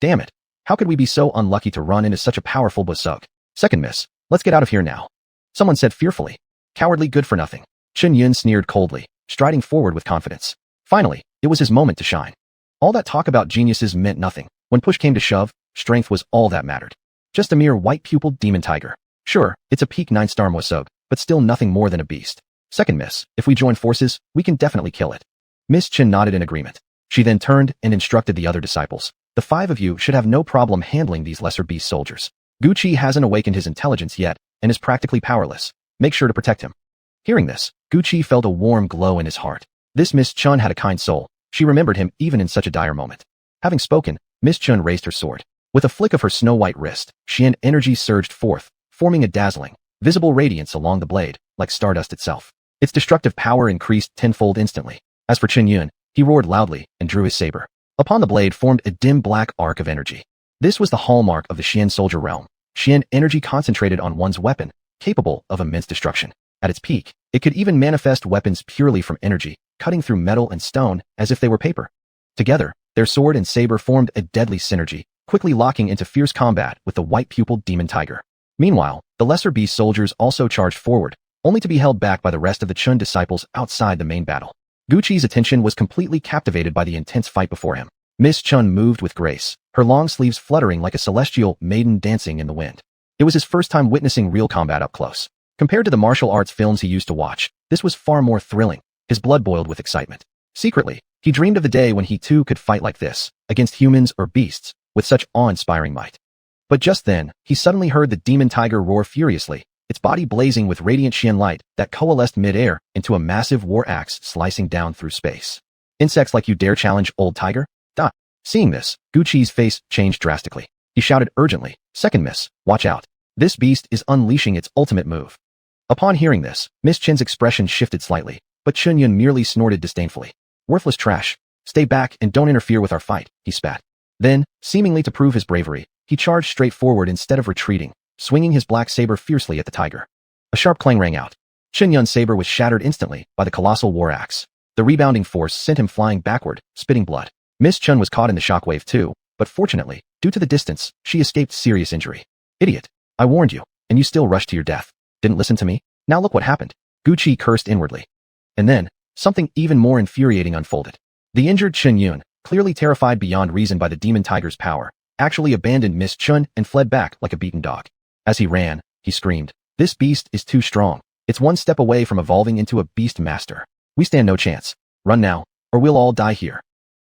Damn it. How could we be so unlucky to run into such a powerful Bosug? Second miss. Let's get out of here now. Someone said fearfully. Cowardly good for nothing. Chen Yun sneered coldly, striding forward with confidence. Finally, it was his moment to shine. All that talk about geniuses meant nothing. When push came to shove, strength was all that mattered. Just a mere white-pupiled demon tiger. Sure, it's a peak 9-star Bosug, but still nothing more than a beast. Second miss. If we join forces, we can definitely kill it. Miss Chen nodded in agreement. She then turned and instructed the other disciples. The 5 of you should have no problem handling these lesser beast soldiers. Gu Qi hasn't awakened his intelligence yet and is practically powerless. Make sure to protect him. Hearing this, Gu Qi felt a warm glow in his heart. This Miss Chun had a kind soul. She remembered him even in such a dire moment. Having spoken, Miss Chun raised her sword. With a flick of her snow-white wrist, Xian energy surged forth, forming a dazzling, visible radiance along the blade, like stardust itself. Its destructive power increased tenfold instantly. As for Chen Yun, he roared loudly and drew his saber. Upon the blade formed a dim black arc of energy. This was the hallmark of the Xian soldier realm. Xian energy concentrated on one's weapon, capable of immense destruction. At its peak, it could even manifest weapons purely from energy, cutting through metal and stone as if they were paper. Together, their sword and saber formed a deadly synergy, quickly locking into fierce combat with the white-pupiled demon tiger. Meanwhile, the lesser beast soldiers also charged forward, only to be held back by the rest of the Chun disciples outside the main battle. Gu Qi's attention was completely captivated by the intense fight before him. Miss Chun moved with grace, her long sleeves fluttering like a celestial maiden dancing in the wind. It was his first time witnessing real combat up close. Compared to the martial arts films he used to watch, this was far more thrilling. His blood boiled with excitement. Secretly, he dreamed of the day when he too could fight like this, against humans or beasts, with such awe-inspiring might. But just then, he suddenly heard the demon tiger roar furiously, its body blazing with radiant Xian light that coalesced mid-air into a massive war axe slicing down through space. Insects like you dare challenge old tiger? Dot. Seeing this, Gu Qi's face changed drastically. He shouted urgently, second miss, watch out. This beast is unleashing its ultimate move. Upon hearing this, Miss Chen's expression shifted slightly, but Chen Yun merely snorted disdainfully. Worthless trash. Stay back and don't interfere with our fight, he spat. Then, seemingly to prove his bravery, he charged straight forward instead of retreating, swinging his black saber fiercely at the tiger. A sharp clang rang out. Chen Yun's saber was shattered instantly by the colossal war axe. The rebounding force sent him flying backward, spitting blood. Miss Chun was caught in the shockwave too, but fortunately, due to the distance, she escaped serious injury. Idiot. I warned you, and you still rushed to your death. Didn't listen to me? Now look what happened. Gu Qi cursed inwardly. And then, something even more infuriating unfolded. The injured Chen Yun, clearly terrified beyond reason by the demon tiger's power, actually abandoned Miss Chun and fled back like a beaten dog. As he ran, he screamed, this beast is too strong. It's one step away from evolving into a beast master. We stand no chance. Run now, or we'll all die here.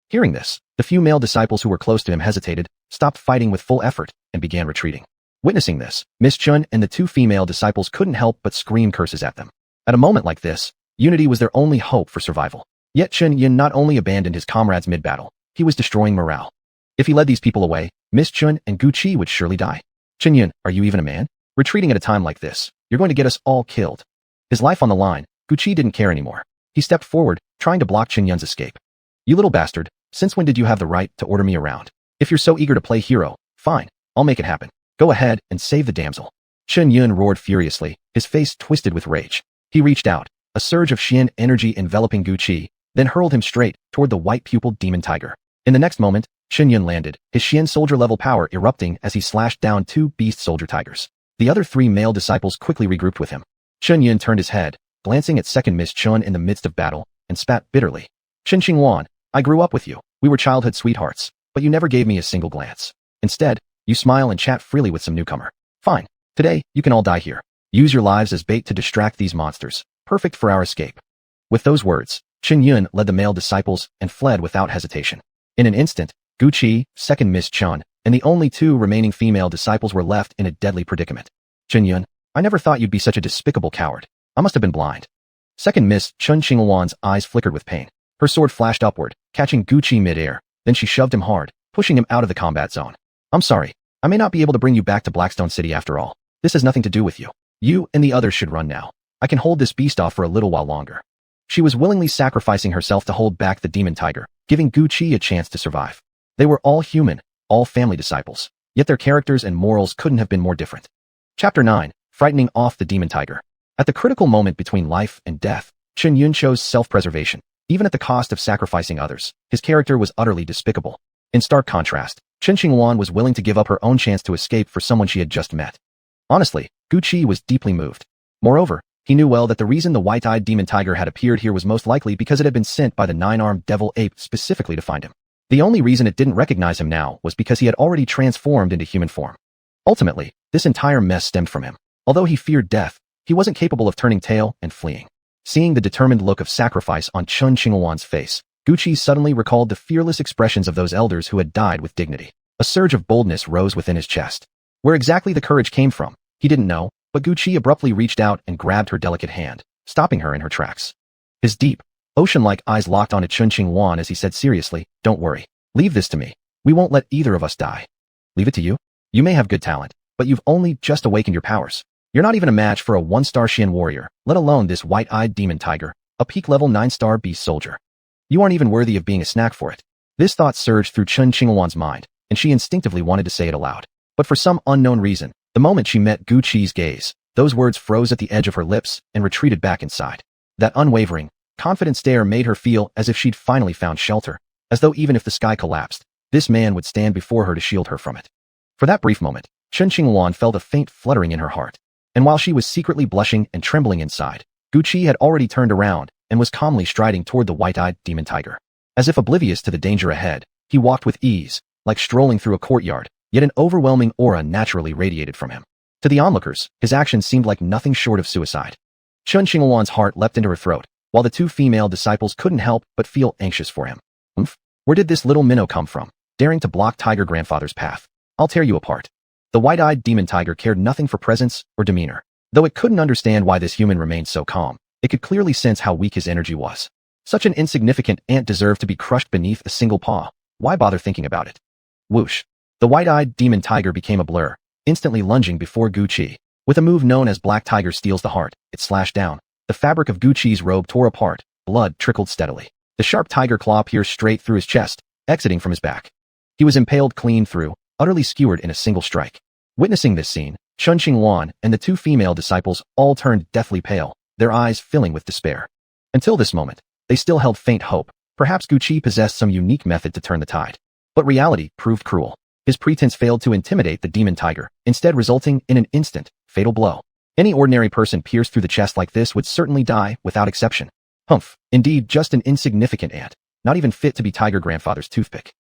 Hearing this, the few male disciples who were close to him hesitated, stopped fighting with full effort, and began retreating. Witnessing this, Miss Chun and the 2 female disciples couldn't help but scream curses at them. At a moment like this, unity was their only hope for survival. Yet Chen Yun not only abandoned his comrades mid-battle, he was destroying morale. If he led these people away, Miss Chun and Gu Qi would surely die. Chen Yun, are you even a man? Retreating at a time like this, you're going to get us all killed. His life on the line, Gu Qi didn't care anymore. He stepped forward, trying to block Chen Yun's escape. You little bastard, since when did you have the right to order me around? If you're so eager to play hero, fine, I'll make it happen. Go ahead and save the damsel. Chen Yun roared furiously, his face twisted with rage. He reached out, a surge of Xian energy enveloping Gu Qi, then hurled him straight toward the white-pupiled demon tiger. In the next moment, Chen Yun landed, his Xian soldier-level power erupting as he slashed down 2 beast soldier tigers. The other 3 male disciples quickly regrouped with him. Chen Yun turned his head, glancing at second Miss Chun in the midst of battle, and spat bitterly. Chen Qingwan, I grew up with you. We were childhood sweethearts, but you never gave me a single glance. Instead, you smile and chat freely with some newcomer. Fine. Today, you can all die here. Use your lives as bait to distract these monsters. Perfect for our escape. With those words, Chen Yun led the male disciples and fled without hesitation. In an instant, Gu Qi, second Miss Chun, and the only 2 remaining female disciples were left in a deadly predicament. Chen Yun, I never thought you'd be such a despicable coward. I must have been blind. Second Miss Chun Qingwan's eyes flickered with pain. Her sword flashed upward, catching Gu Qi mid-air, Then she shoved him hard, pushing him out of the combat zone. I'm sorry. I may not be able to bring you back to Blackstone City after all. This has nothing to do with you. You and the others should run now. I can hold this beast off for a little while longer. She was willingly sacrificing herself to hold back the demon tiger, giving Gu Qi a chance to survive. They were all human, all family disciples, yet their characters and morals couldn't have been more different. Chapter 9. Frightening off the demon tiger. At the critical moment between life and death, Chen Yun chose self-preservation, even at the cost of sacrificing others. His character was utterly despicable. In stark contrast, Chen Qingwan was willing to give up her own chance to escape for someone she had just met. Honestly, Gu Qi was deeply moved. Moreover, he knew well that the reason the white-eyed demon tiger had appeared here was most likely because it had been sent by the nine-armed devil ape specifically to find him. The only reason it didn't recognize him now was because he had already transformed into human form. Ultimately, this entire mess stemmed from him. Although he feared death, he wasn't capable of turning tail and fleeing. Seeing the determined look of sacrifice on Chen Qingwan's face, Gu Qi suddenly recalled the fearless expressions of those elders who had died with dignity. A surge of boldness rose within his chest. Where exactly the courage came from, he didn't know, but Gu Qi abruptly reached out and grabbed her delicate hand, stopping her in her tracks. His deep, ocean-like eyes locked onto Chen Qingwan as he said seriously, "Don't worry. Leave this to me. We won't let either of us die." "Leave it to you? You may have good talent, but you've only just awakened your powers. You're not even a match for a 1-star Xian warrior, let alone this white-eyed demon tiger, a peak-level 9-star beast soldier. You aren't even worthy of being a snack for it." This thought surged through Chen Qingwan's mind, and she instinctively wanted to say it aloud. But for some unknown reason, the moment she met Gu Qi's gaze, those words froze at the edge of her lips and retreated back inside. That unwavering, confident stare made her feel as if she'd finally found shelter, as though even if the sky collapsed, this man would stand before her to shield her from it. For that brief moment, Chen Qingwan felt a faint fluttering in her heart, and while she was secretly blushing and trembling inside, Gu Qi had already turned around and was calmly striding toward the white-eyed demon tiger. As if oblivious to the danger ahead, he walked with ease, like strolling through a courtyard, yet an overwhelming aura naturally radiated from him. To the onlookers, his actions seemed like nothing short of suicide. Chen Qingwan's heart leapt into her throat, while the two female disciples couldn't help but feel anxious for him. Where did this little minnow come from, daring to block Tiger Grandfather's path? I'll tear you apart. The white-eyed demon tiger cared nothing for presence or demeanor. Though it couldn't understand why this human remained so calm, it could clearly sense how weak his energy was. Such an insignificant ant deserved to be crushed beneath a single paw. Why bother thinking about it? Whoosh. The white-eyed demon tiger became a blur, instantly lunging before Gu Qi. With a move known as Black Tiger Steals the Heart, it slashed down. The fabric of Gu Qi's robe tore apart, blood trickled steadily. The sharp tiger claw pierced straight through his chest, exiting from his back. He was impaled clean through, utterly skewered in a single strike. Witnessing this scene, Chen Qingwan and the two female disciples all turned deathly pale, their eyes filling with despair. Until this moment, they still held faint hope. Perhaps Gu Qi possessed some unique method to turn the tide. But reality proved cruel. His pretense failed to intimidate the demon tiger, instead resulting in an instant, fatal blow. Any ordinary person pierced through the chest like this would certainly die without exception. Humph, indeed just an insignificant ant, not even fit to be Tiger Grandfather's toothpick.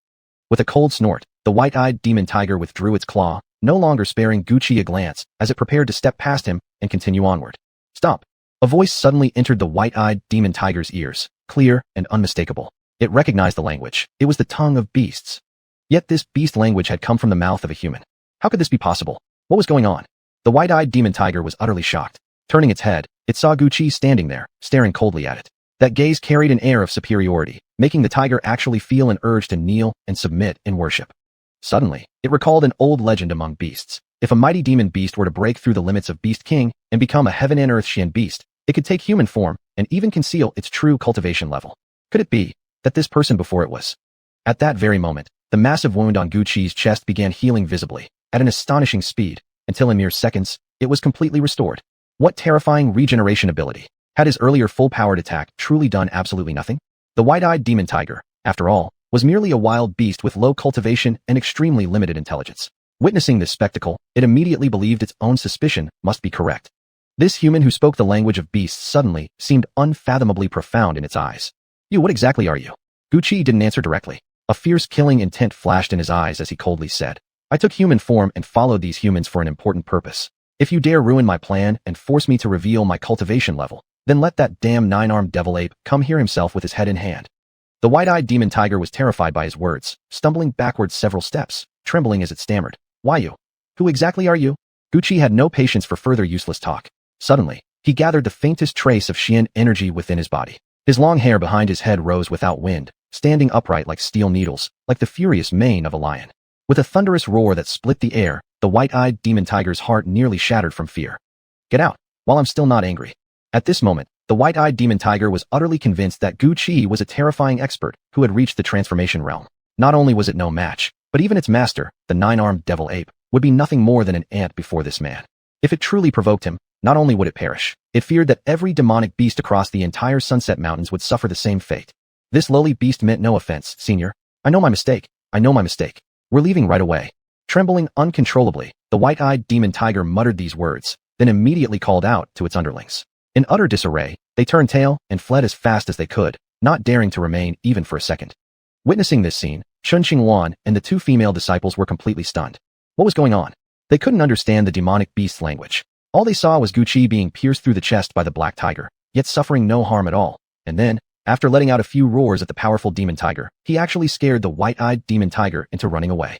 With a cold snort, the white-eyed demon tiger withdrew its claw, no longer sparing Gu Qi a glance as it prepared to step past him and continue onward. Stop! A voice suddenly entered the white-eyed demon tiger's ears, clear and unmistakable. It recognized the language. It was the tongue of beasts. Yet this beast language had come from the mouth of a human. How could this be possible? What was going on? The white-eyed demon tiger was utterly shocked. Turning its head, it saw Gu Qi standing there, staring coldly at it. That gaze carried an air of superiority, making the tiger actually feel an urge to kneel and submit in worship. Suddenly, it recalled an old legend among beasts. If a mighty demon beast were to break through the limits of Beast King and become a heaven and earth Xian beast, it could take human form and even conceal its true cultivation level. Could it be that this person before it was? At that very moment, the massive wound on Gu Qi's chest began healing visibly, at an astonishing speed, until in mere seconds, it was completely restored. What terrifying regeneration ability! Had his earlier full-powered attack truly done absolutely nothing? The white-eyed demon tiger, after all, was merely a wild beast with low cultivation and extremely limited intelligence. Witnessing this spectacle, it immediately believed its own suspicion must be correct. This human who spoke the language of beasts suddenly seemed unfathomably profound in its eyes. "You, what exactly are you?" Gu Qi didn't answer directly. A fierce killing intent flashed in his eyes as he coldly said, "I took human form and followed these humans for an important purpose. If you dare ruin my plan and force me to reveal my cultivation level, then let that damn 9-armed devil ape come here himself with his head in hand." The white-eyed demon tiger was terrified by his words, stumbling backwards several steps, trembling as it stammered. "Why you? Who exactly are you?" Gu Qi had no patience for further useless talk. Suddenly, he gathered the faintest trace of Xian energy within his body. His long hair behind his head rose without wind, standing upright like steel needles, like the furious mane of a lion. With a thunderous roar that split the air, the white-eyed demon tiger's heart nearly shattered from fear. Get out, while I'm still not angry. At this moment, the white-eyed demon tiger was utterly convinced that Gu Qi was a terrifying expert who had reached the transformation realm. Not only was it no match, but even its master, the nine-armed devil ape, would be nothing more than an ant before this man. If it truly provoked him, not only would it perish, it feared that every demonic beast across the entire Sunset Mountains would suffer the same fate. This lowly beast meant no offense, Senior. I know my mistake. I know my mistake. We're leaving right away. Trembling uncontrollably, the white-eyed demon tiger muttered these words, then immediately called out to its underlings. In utter disarray, they turned tail and fled as fast as they could, not daring to remain even for a second. Witnessing this scene, Chun Xingwan and the two female disciples were completely stunned. What was going on? They couldn't understand the demonic beast's language. All they saw was Gu Qi being pierced through the chest by the black tiger, yet suffering no harm at all. And then, after letting out a few roars at the powerful demon tiger, he actually scared the white-eyed demon tiger into running away.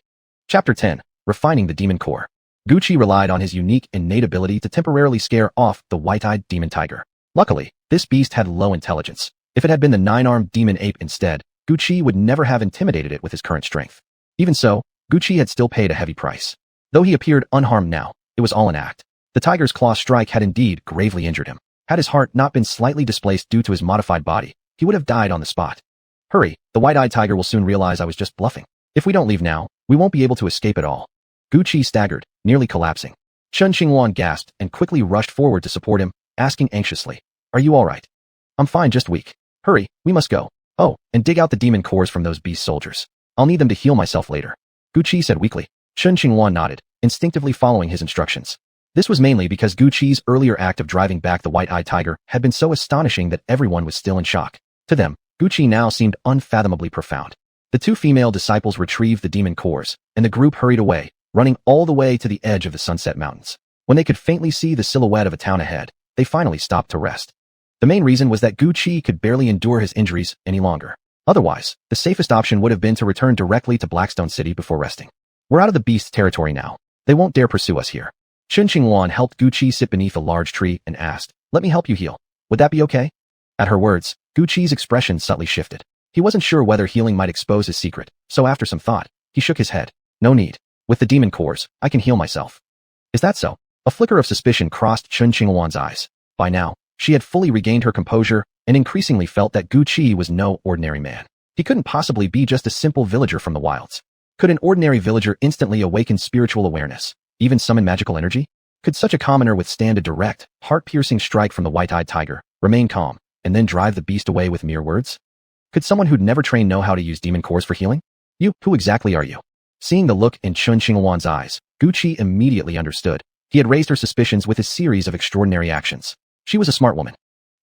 Chapter 10. Refining the Demon Core. Gu Qi relied on his unique innate ability to temporarily scare off the white-eyed demon tiger. Luckily, this beast had low intelligence. If it had been the nine-armed demon ape instead, Gu Qi would never have intimidated it with his current strength. Even so, Gu Qi had still paid a heavy price. Though he appeared unharmed now, it was all an act. The tiger's claw strike had indeed gravely injured him. Had his heart not been slightly displaced due to his modified body, he would have died on the spot. Hurry, the white-eyed tiger will soon realize I was just bluffing. If we don't leave now, we won't be able to escape at all. Gu Qi staggered, nearly collapsing. Chun Xingwan gasped and quickly rushed forward to support him, asking anxiously, "Are you all right?" "I'm fine, just weak. Hurry, we must go. Oh, and dig out the demon cores from those beast soldiers. I'll need them to heal myself later," Gu Qi said weakly. Chun Xingwan nodded, instinctively following his instructions. This was mainly because Gu Qi's earlier act of driving back the white-eyed tiger had been so astonishing that everyone was still in shock. To them, Gu Qi now seemed unfathomably profound. The two female disciples retrieved the demon cores, and the group hurried away, running all the way to the edge of the Sunset Mountains. When they could faintly see the silhouette of a town ahead, they finally stopped to rest. The main reason was that Gu Qi could barely endure his injuries any longer. Otherwise, the safest option would have been to return directly to Blackstone City before resting. We're out of the beast's territory now. They won't dare pursue us here. Chun Xingwan helped Gu Qi sit beneath a large tree and asked, "Let me help you heal. Would that be okay?" At her words, Gu Qi's expression subtly shifted. He wasn't sure whether healing might expose his secret, so after some thought, he shook his head. "No need. With the demon cores, I can heal myself." "Is that so?" A flicker of suspicion crossed Chun Xingwan's eyes. By now, she had fully regained her composure and increasingly felt that Gu Qi was no ordinary man. He couldn't possibly be just a simple villager from the wilds. Could an ordinary villager instantly awaken spiritual awareness, even summon magical energy? Could such a commoner withstand a direct, heart-piercing strike from the white-eyed tiger, remain calm, and then drive the beast away with mere words? Could someone who'd never trained know how to use demon cores for healing? Who exactly are you? Seeing the look in Chun Xingwan's eyes, Gu Qi immediately understood. He had raised her suspicions with his series of extraordinary actions. She was a smart woman.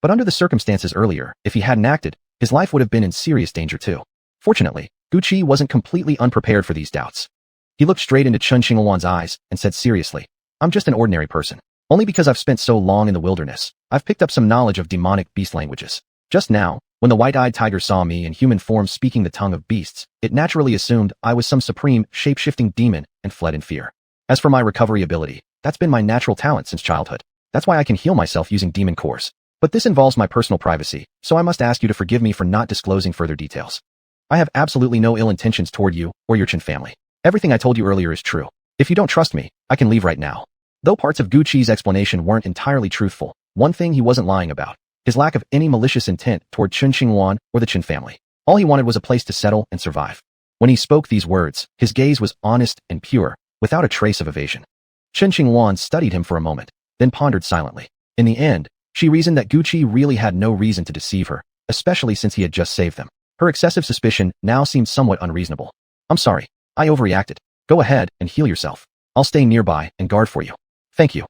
But under the circumstances earlier, if he hadn't acted, his life would have been in serious danger too. Fortunately, Gu Qi wasn't completely unprepared for these doubts. He looked straight into Chun Xingwan's eyes and said seriously, "I'm just an ordinary person. Only because I've spent so long in the wilderness, I've picked up some knowledge of demonic beast languages. Just now, when the white-eyed tiger saw me in human form speaking the tongue of beasts, it naturally assumed I was some supreme, shape-shifting demon and fled in fear. As for my recovery ability, that's been my natural talent since childhood. That's why I can heal myself using demon cores. But this involves my personal privacy, so I must ask you to forgive me for not disclosing further details. I have absolutely no ill intentions toward you or your Chin family. Everything I told you earlier is true. If you don't trust me, I can leave right now." Though parts of Gu Qi's explanation weren't entirely truthful, one thing he wasn't lying about: his lack of any malicious intent toward Chun Xingwan or the Chin family. All he wanted was a place to settle and survive. When he spoke these words, his gaze was honest and pure, without a trace of evasion. Chun Xingwan studied him for a moment, then pondered silently. In the end, she reasoned that Gu Qi really had no reason to deceive her, especially since he had just saved them. Her excessive suspicion now seemed somewhat unreasonable. "I'm sorry. I overreacted. Go ahead and heal yourself. I'll stay nearby and guard for you." "Thank you."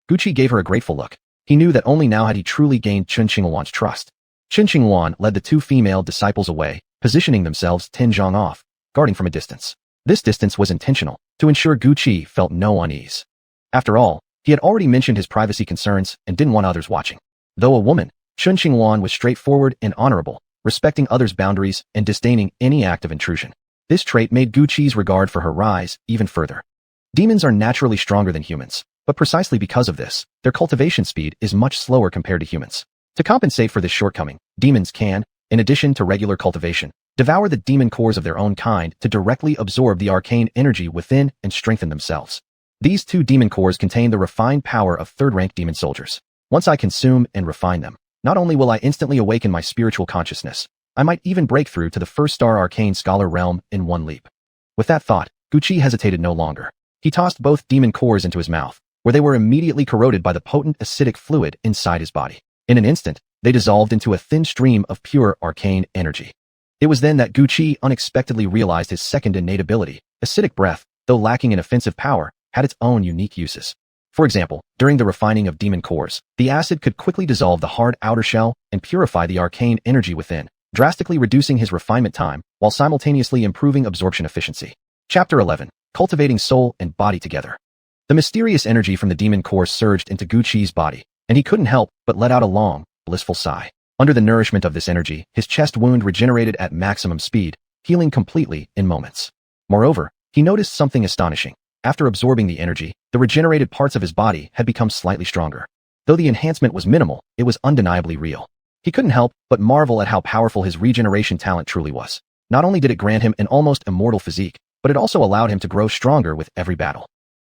Gu Qi gave her a grateful look. He knew that only now had he truly gained Chun Xingwan's trust. Chun Xingwan led the two female disciples away, positioning themselves 10 zhang off, guarding from a distance. This distance was intentional, to ensure Gu Qi felt no unease. After all, he had already mentioned his privacy concerns and didn't want others watching. Though a woman, Chun Xingwan was straightforward and honorable, respecting others' boundaries and disdaining any act of intrusion. This trait made Gu Qi's regard for her rise even further. Demons are naturally stronger than humans, but precisely because of this, their cultivation speed is much slower compared to humans. To compensate for this shortcoming, demons can, in addition to regular cultivation, devour the demon cores of their own kind to directly absorb the arcane energy within and strengthen themselves. These 2 demon cores contain the refined power of third-rank demon soldiers. Once I consume and refine them, not only will I instantly awaken my spiritual consciousness, I might even break through to the first-star arcane scholar realm in one leap. With that thought, Gucci hesitated no longer. He tossed both demon cores into his mouth, where they were immediately corroded by the potent acidic fluid inside his body. In an instant, they dissolved into a thin stream of pure arcane energy. It was then that Gucci unexpectedly realized his second innate ability. Acidic breath, though lacking in offensive power, had its own unique uses. For example, during the refining of demon cores, the acid could quickly dissolve the hard outer shell and purify the arcane energy within, drastically reducing his refinement time while simultaneously improving absorption efficiency. Chapter 11. Cultivating soul and body together. The mysterious energy from the demon core surged into Gucci's body, and he couldn't help but let out a long, blissful sigh. Under the nourishment of this energy, his chest wound regenerated at maximum speed, healing completely in moments. Moreover, he noticed something astonishing. After absorbing the energy, the regenerated parts of his body had become slightly stronger. Though the enhancement was minimal, it was undeniably real. He couldn't help but marvel at how powerful his regeneration talent truly was. Not only did it grant him an almost immortal physique, but it also allowed him to grow stronger with every battle.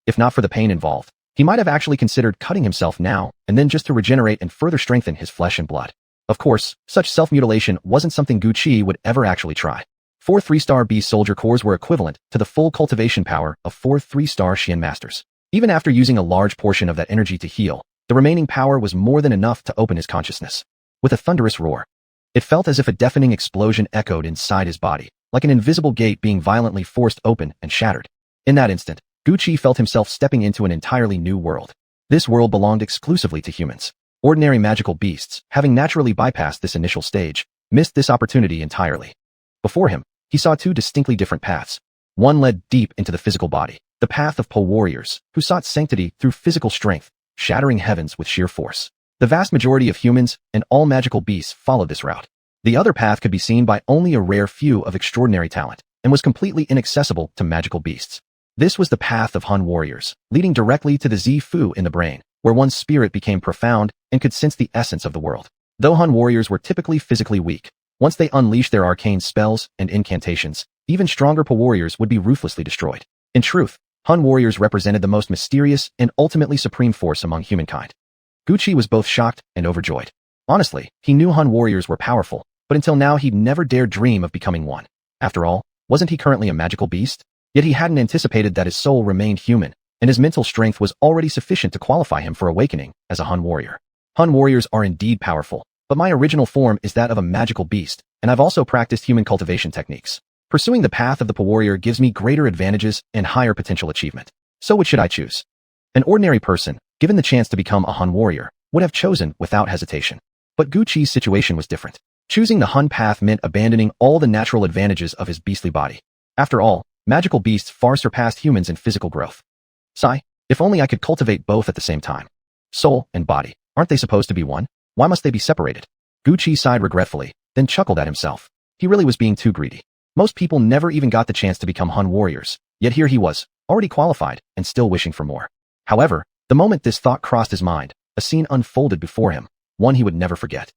If not for the pain involved, he might have actually considered cutting himself now and then just to regenerate and further strengthen his flesh and blood. Of course, such self-mutilation wasn't something Gucci would ever actually try. 4 3-star beast soldier cores were equivalent to the full cultivation power of 4 3-star Xian masters. Even after using a large portion of that energy to heal, the remaining power was more than enough to open his consciousness. With a thunderous roar, it felt as if a deafening explosion echoed inside his body, like an invisible gate being violently forced open and shattered. In that instant, Gucci felt himself stepping into an entirely new world. This world belonged exclusively to humans. Ordinary magical beasts, having naturally bypassed this initial stage, missed this opportunity entirely. Before him, he saw 2 distinctly different paths. One led deep into the physical body, the path of pole warriors, who sought sanctity through physical strength, shattering heavens with sheer force. The vast majority of humans and all magical beasts followed this route. The other path could be seen by only a rare few of extraordinary talent, and was completely inaccessible to magical beasts. This was the path of Hun warriors, leading directly to the Zi-Fu in the brain, where one's spirit became profound and could sense the essence of the world. Though Hun warriors were typically physically weak, once they unleashed their arcane spells and incantations, even stronger pole warriors would be ruthlessly destroyed. In truth, Hun warriors represented the most mysterious and ultimately supreme force among humankind. Gucci was both shocked and overjoyed. Honestly, he knew Hun warriors were powerful, but until now he'd never dared dream of becoming one. After all, wasn't he currently a magical beast? Yet he hadn't anticipated that his soul remained human, and his mental strength was already sufficient to qualify him for awakening as a Hun warrior. Hun warriors are indeed powerful, but my original form is that of a magical beast, and I've also practiced human cultivation techniques. Pursuing the path of the pole warrior gives me greater advantages and higher potential achievement. So which should I choose? An ordinary person, given the chance to become a Hun warrior, would have chosen without hesitation. But Gucci's situation was different. Choosing the Hun path meant abandoning all the natural advantages of his beastly body. After all, magical beasts far surpassed humans in physical growth. Sigh, if only I could cultivate both at the same time. Soul and body, aren't they supposed to be one? Why must they be separated? Gucci sighed regretfully, then chuckled at himself. He really was being too greedy. Most people never even got the chance to become Hun warriors, yet here he was, already qualified and still wishing for more. However, the moment this thought crossed his mind, a scene unfolded before him, one he would never forget.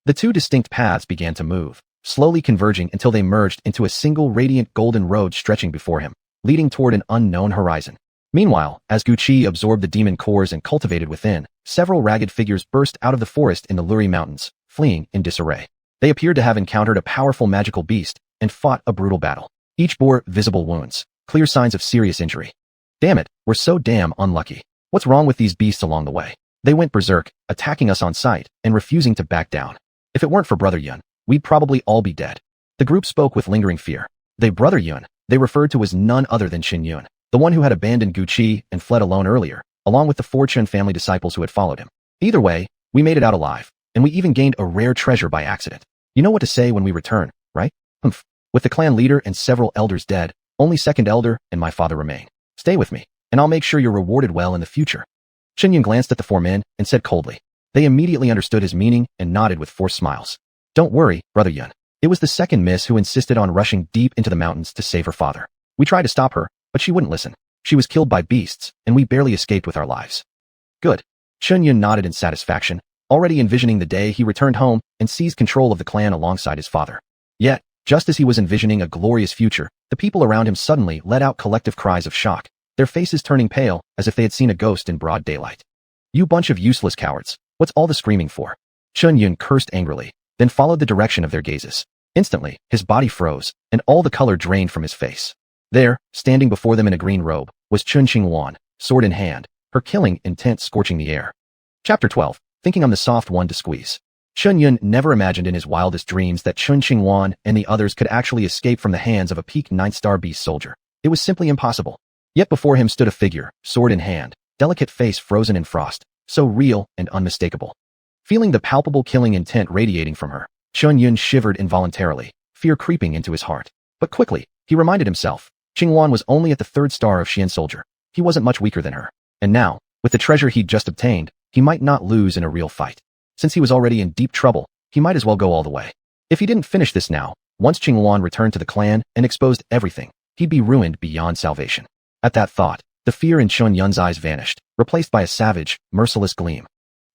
The 2 distinct paths began to move, slowly converging until they merged into a single radiant golden road stretching before him, leading toward an unknown horizon. Meanwhile, as Gucci absorbed the demon cores and cultivated within, several ragged figures burst out of the forest in the Luri Mountains, fleeing in disarray. They appeared to have encountered a powerful magical beast and fought a brutal battle. Each bore visible wounds, clear signs of serious injury. Damn it, we're so damn unlucky. What's wrong with these beasts along the way? They went berserk, attacking us on sight and refusing to back down. If it weren't for Brother Yun, we'd probably all be dead. The group spoke with lingering fear. Brother Yun, they referred to as none other than Qin Yun, the one who had abandoned Gucci and fled alone earlier, along with the 4 Chen family disciples who had followed him. Either way, we made it out alive, and we even gained a rare treasure by accident. You know what to say when we return, right? Humph. With the clan leader and several elders dead, only second elder and my father remain. Stay with me, and I'll make sure you're rewarded well in the future. Qin Yun glanced at the 4 men and said coldly. They immediately understood his meaning and nodded with forced smiles. Don't worry, Brother Yun. It was the second miss who insisted on rushing deep into the mountains to save her father. We tried to stop her, but she wouldn't listen. She was killed by beasts, and we barely escaped with our lives. Good. Qin Yun nodded in satisfaction, already envisioning the day he returned home and seized control of the clan alongside his father. Yet, Just as he was envisioning a glorious future, the people around him suddenly let out collective cries of shock, their faces turning pale as if they had seen a ghost in broad daylight. "You bunch of useless cowards. What's all the screaming for?" Chun Yun cursed angrily, then followed the direction of their gazes. Instantly, his body froze, and all the color drained from his face. There, standing before them in a green robe, was Chun Xingwan, sword in hand, her killing intent scorching the air. Chapter 12. Thinking I'm the soft one to squeeze. Chun Yun never imagined in his wildest dreams that Chun Xingwan and the others could actually escape from the hands of a peak 9-star beast soldier. It was simply impossible. Yet before him stood a figure, sword in hand, delicate face frozen in frost, so real and unmistakable. Feeling the palpable killing intent radiating from her, Chun Yun shivered involuntarily, fear creeping into his heart. But quickly, he reminded himself, Xingwan was only at the 3rd star of Xian soldier. He wasn't much weaker than her. And now, with the treasure he'd just obtained, he might not lose in a real fight. Since he was already in deep trouble, he might as well go all the way. If he didn't finish this now, once Xingwan returned to the clan and exposed everything, he'd be ruined beyond salvation. At that thought, the fear in Chun Yun's eyes vanished, replaced by a savage, merciless gleam.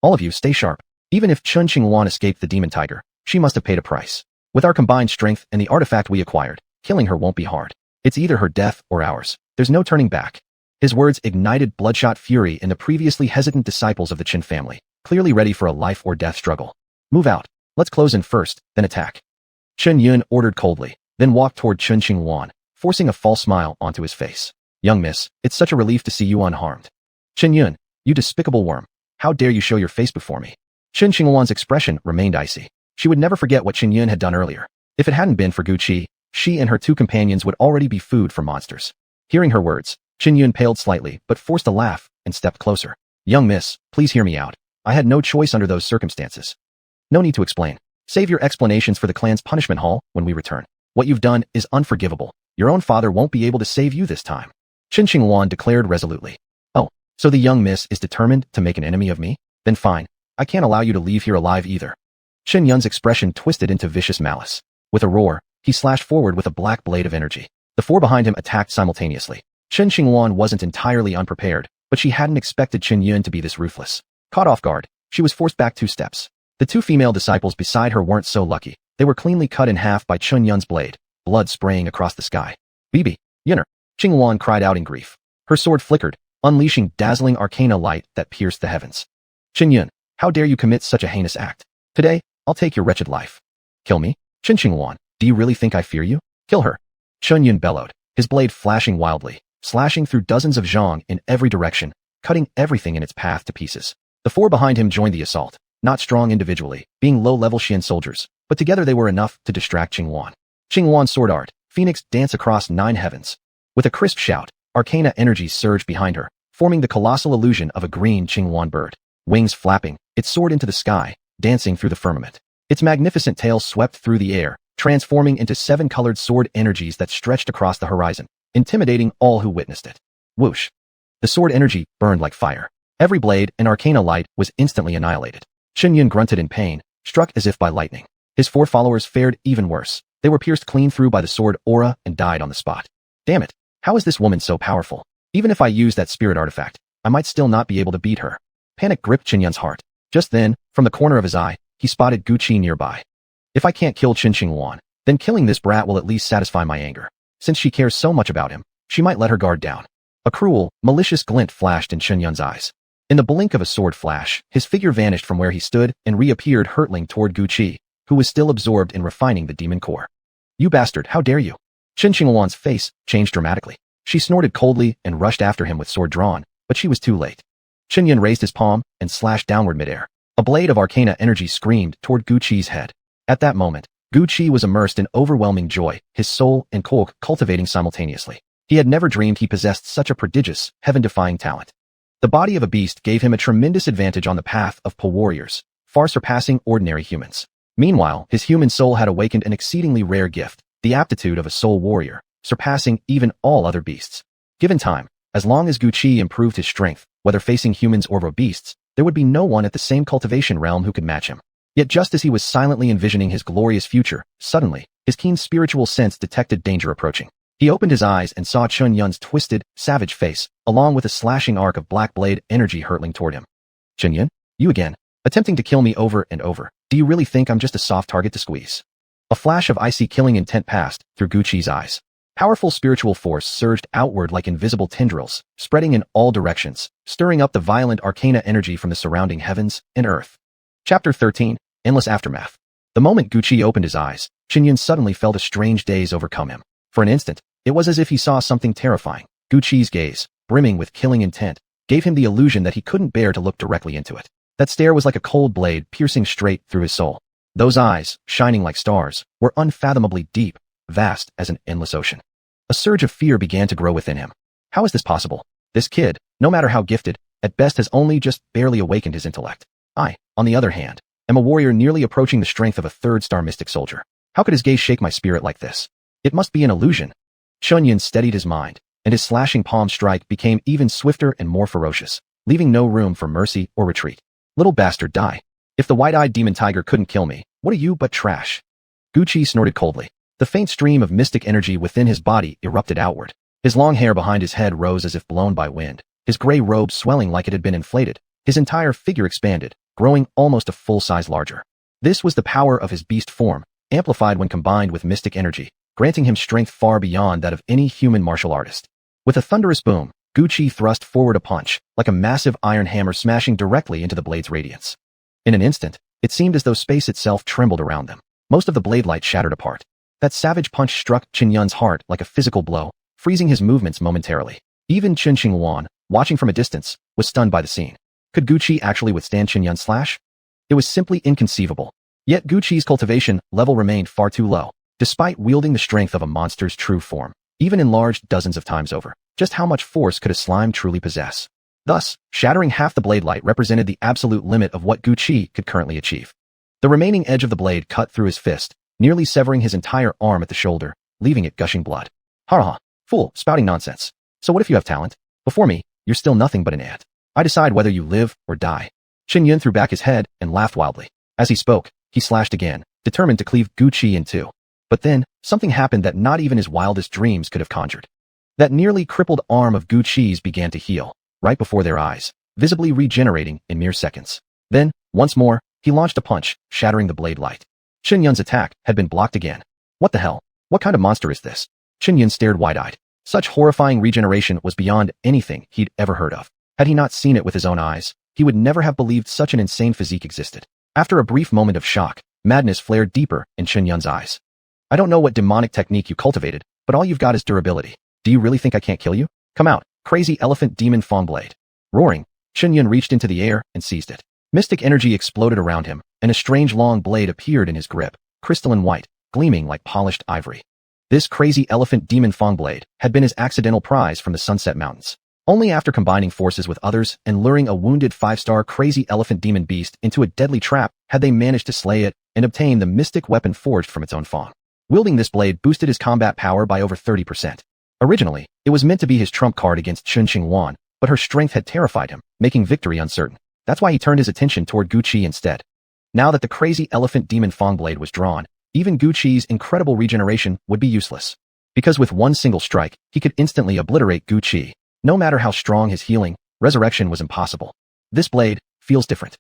"All of you, stay sharp. Even if Chun Xingwan escaped the demon tiger, she must have paid a price. With our combined strength and the artifact we acquired, killing her won't be hard. It's either her death or ours. There's no turning back." His words ignited bloodshot fury in the previously hesitant disciples of the Qin family, clearly ready for a life or death struggle. "Move out. Let's close in first, then attack." Chun Yun ordered coldly, then walked toward Chun Xingwan, forcing a false smile onto his face. "Young miss, it's such a relief to see you unharmed." "Chun Yun, you despicable worm. How dare you show your face before me?" Chun Xingwan's expression remained icy. She would never forget what Chun Yun had done earlier. If it hadn't been for Gu Qi, she and her 2 companions would already be food for monsters. Hearing her words, Chun Yun paled slightly but forced a laugh and stepped closer. "Young miss, please hear me out. I had no choice under those circumstances." "No need to explain. Save your explanations for the clan's punishment hall when we return. What you've done is unforgivable. Your own father won't be able to save you this time." Chun Xingwan declared resolutely. "Oh, so the young miss is determined to make an enemy of me? Then fine. I can't allow you to leave here alive either." Chun Yun's expression twisted into vicious malice. With a roar, he slashed forward with a black blade of energy. The 4 behind him attacked simultaneously. Chun Xingwan wasn't entirely unprepared, but she hadn't expected Chun Yun to be this ruthless. Caught off guard, she was forced back 2 steps. The 2 female disciples beside her weren't so lucky. They were cleanly cut in half by Chun Yun's blade, blood spraying across the sky. "Bibi, Yunner!" Xingwan cried out in grief. Her sword flickered, unleashing dazzling arcana light that pierced the heavens. "Chun Yun, how dare you commit such a heinous act? Today, I'll take your wretched life." "Kill me? Chun Xingwan, do you really think I fear you? Kill her!" Chun Yun bellowed, his blade flashing wildly, slashing through dozens of zhang in every direction, cutting everything in its path to pieces. The 4 behind him joined the assault, not strong individually, being low-level Xian soldiers, but together they were enough to distract Xingwan. Xingwan's sword art, Phoenix dance across 9 heavens. With a crisp shout, arcana energies surged behind her, forming the colossal illusion of a green Xingwan bird. Wings flapping, it soared into the sky, dancing through the firmament. Its magnificent tail swept through the air, transforming into 7-colored sword energies that stretched across the horizon, intimidating all who witnessed it. Whoosh! The sword energy burned like fire. Every blade and arcana light was instantly annihilated. Chun Yun grunted in pain, struck as if by lightning. His 4 followers fared even worse. They were pierced clean through by the sword aura and died on the spot. Damn it! How is this woman so powerful? Even if I use that spirit artifact, I might still not be able to beat her. Panic gripped Chun Yun's heart. Just then, from the corner of his eye, he spotted Gu Qi nearby. If I can't kill Chun Xingwan, then killing this brat will at least satisfy my anger. Since she cares so much about him, she might let her guard down. A cruel, malicious glint flashed in Chun Yun's eyes. In the blink of a sword flash, his figure vanished from where he stood and reappeared hurtling toward Gu Qi, who was still absorbed in refining the demon core. "You bastard, how dare you!" Chun Xingwan's face changed dramatically. She snorted coldly and rushed after him with sword drawn, but she was too late. Chun Yun raised his palm and slashed downward midair. A blade of arcana energy screamed toward Gu Qi's head. At that moment, Gu Qi was immersed in overwhelming joy, his soul and Kolk cultivating simultaneously. He had never dreamed he possessed such a prodigious, heaven-defying talent. The body of a beast gave him a tremendous advantage on the path of Po warriors, far surpassing ordinary humans. Meanwhile, his human soul had awakened an exceedingly rare gift, the aptitude of a soul warrior, surpassing even all other beasts. Given time, as long as Gu Qi improved his strength, whether facing humans or beasts, there would be no one at the same cultivation realm who could match him. Yet just as he was silently envisioning his glorious future, suddenly, his keen spiritual sense detected danger approaching. He opened his eyes and saw Chun Yun's twisted, savage face, along with a slashing arc of black blade energy hurtling toward him. "Chun Yun, you again, attempting to kill me over and over. Do you really think I'm just a soft target to squeeze?" A flash of icy killing intent passed through Guqi's eyes. Powerful spiritual force surged outward like invisible tendrils, spreading in all directions, stirring up the violent arcana energy from the surrounding heavens and earth. Chapter 13, Endless Aftermath. The moment Guqi opened his eyes, Qingyun suddenly felt a strange daze overcome him. For an instant, it was as if he saw something terrifying. Guqi's gaze, brimming with killing intent, gave him the illusion that he couldn't bear to look directly into it. That stare was like a cold blade piercing straight through his soul. Those eyes, shining like stars, were unfathomably deep, vast as an endless ocean. A surge of fear began to grow within him. How is this possible? This kid, no matter how gifted, at best has only just barely awakened his intellect. I, on the other hand, am a warrior nearly approaching the strength of a third-star mystic soldier. How could his gaze shake my spirit like this? It must be an illusion. Qingyun steadied his mind, and his slashing palm strike became even swifter and more ferocious, leaving no room for mercy or retreat. Little bastard, die. If the wide-eyed demon tiger couldn't kill me, what are you but trash? Guqi snorted coldly. The faint stream of mystic energy within his body erupted outward. His long hair behind his head rose as if blown by wind, his gray robe swelling like it had been inflated. His entire figure expanded, growing almost a full size larger. This was the power of his beast form, amplified when combined with mystic energy, granting him strength far beyond that of any human martial artist. With a thunderous boom, Guqi thrust forward a punch, like a massive iron hammer smashing directly into the blade's radiance. In an instant, it seemed as though space itself trembled around them. Most of the blade light shattered apart. That savage punch struck Qingyun's heart like a physical blow, freezing his movements momentarily. Even Qin Xinghuan, watching from a distance, was stunned by the scene. Could Guqi actually withstand Qingyun's slash? It was simply inconceivable. Yet Guqi's cultivation level remained far too low, despite wielding the strength of a monster's true form, even enlarged dozens of times over. Just how much force could a slime truly possess? Thus, shattering half the blade light represented the absolute limit of what Guqi could currently achieve. The remaining edge of the blade cut through his fist, nearly severing his entire arm at the shoulder, leaving it gushing blood. Ha, fool, spouting nonsense. So what if you have talent? Before me, you're still nothing but an ant. I decide whether you live or die. Qingyun threw back his head and laughed wildly. As he spoke, he slashed again, determined to cleave Guqi in two. But then, something happened that not even his wildest dreams could have conjured. That nearly crippled arm of Guqi's began to heal, right before their eyes, visibly regenerating in mere seconds. Then, once more, he launched a punch, shattering the blade light. Qingyun's attack had been blocked again. What the hell? What kind of monster is this? Qingyun stared wide-eyed. Such horrifying regeneration was beyond anything he'd ever heard of. Had he not seen it with his own eyes, he would never have believed such an insane physique existed. After a brief moment of shock, madness flared deeper in Qingyun's eyes. I don't know what demonic technique you cultivated, but all you've got is durability. Do you really think I can't kill you? Come out, crazy elephant demon fawn blade. Roaring, Qingyun reached into the air and seized it. Mystic energy exploded around him, and a strange long blade appeared in his grip, crystalline white, gleaming like polished ivory. This crazy elephant demon fawn blade had been his accidental prize from the Sunset Mountains. Only after combining forces with others and luring a wounded 5-star crazy elephant demon beast into a deadly trap had they managed to slay it and obtain the mystic weapon forged from its own fawn. Wielding this blade boosted his combat power by over 30%. Originally, it was meant to be his trump card against Qin Xinghuan, but her strength had terrified him, making victory uncertain. That's why he turned his attention toward Guqi instead. Now that the crazy elephant demon fawn blade was drawn, even Guqi's incredible regeneration would be useless. Because with one single strike, he could instantly obliterate Guqi. No matter how strong his healing, resurrection was impossible. This blade feels different.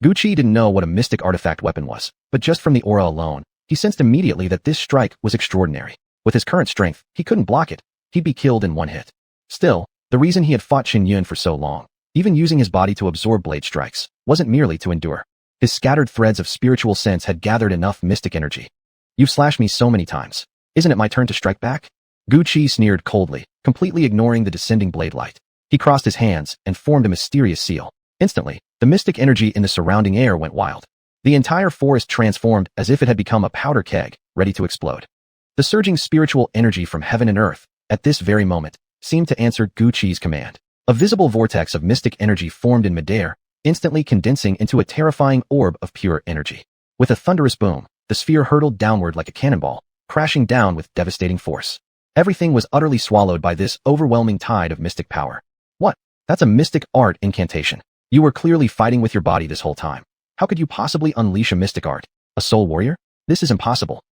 Guqi didn't know what a mystic artifact weapon was, but just from the aura alone, he sensed immediately that this strike was extraordinary. With his current strength, he couldn't block it. He'd be killed in one hit. Still, the reason he had fought Qingyun for so long, even using his body to absorb blade strikes, wasn't merely to endure. His scattered threads of spiritual sense had gathered enough mystic energy. You've slashed me so many times. Isn't it my turn to strike back? Guqi sneered coldly, completely ignoring the descending blade light. He crossed his hands and formed a mysterious seal. Instantly, the mystic energy in the surrounding air went wild. The entire forest transformed as if it had become a powder keg, ready to explode. The surging spiritual energy from heaven and earth, at this very moment, seemed to answer Guqi's command. A visible vortex of mystic energy formed in midair, instantly condensing into a terrifying orb of pure energy. With a thunderous boom, the sphere hurtled downward like a cannonball, crashing down with devastating force. Everything was utterly swallowed by this overwhelming tide of mystic power. What? That's a mystic art incantation. You were clearly fighting with your body this whole time. How could you possibly unleash a mystic art? A soul warrior? This is impossible.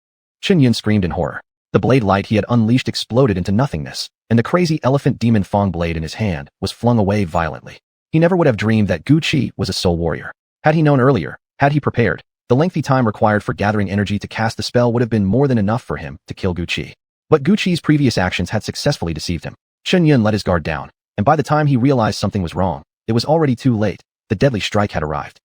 Qingyun screamed in horror. The blade light he had unleashed exploded into nothingness, and the crazy elephant demon fawn blade in his hand was flung away violently. He never would have dreamed that Guqi was a soul warrior. Had he known earlier, had he prepared, The lengthy time required for gathering energy to cast the spell would have been more than enough for him to kill Guqi. But Guqi's previous actions had successfully deceived him. Chen Yun let his guard down, and by the time he realized something was wrong, it was already too late. The deadly strike had arrived.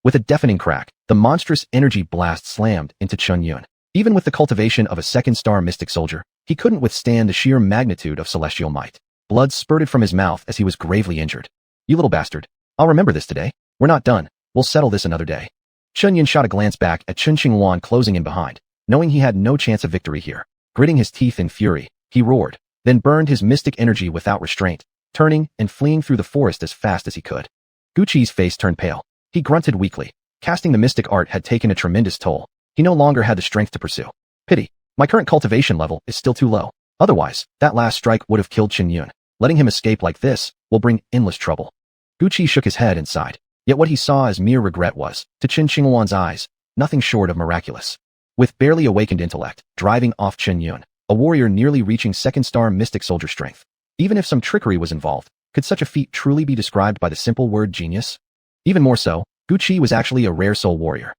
With a deafening crack, the monstrous energy blast slammed into Chen Yun. Even with the cultivation of a second-star mystic soldier, he couldn't withstand the sheer magnitude of celestial might. Blood spurted from his mouth as he was gravely injured. "You little bastard. I'll remember this today. We're not done. We'll settle this another day." Chen Yun shot a glance back at Chen Qinghuan closing in behind, knowing he had no chance of victory here. Gritting his teeth in fury, he roared, then burned his mystic energy without restraint, turning and fleeing through the forest as fast as he could. Guqi's face turned pale. He grunted weakly. Casting the mystic art had taken a tremendous toll. He no longer had the strength to pursue. Pity. My current cultivation level is still too low. Otherwise, that last strike would have killed Chen Yun. Letting him escape like this will bring endless trouble. Guqi shook his head and sighed. Yet what he saw as mere regret was, to Chen Qinghuan's eyes, nothing short of miraculous. With barely awakened intellect, driving off Chen Yun, a warrior nearly reaching second-star mystic soldier strength. Even if some trickery was involved, could such a feat truly be described by the simple word genius? Even more so, Guqi was actually a rare soul warrior.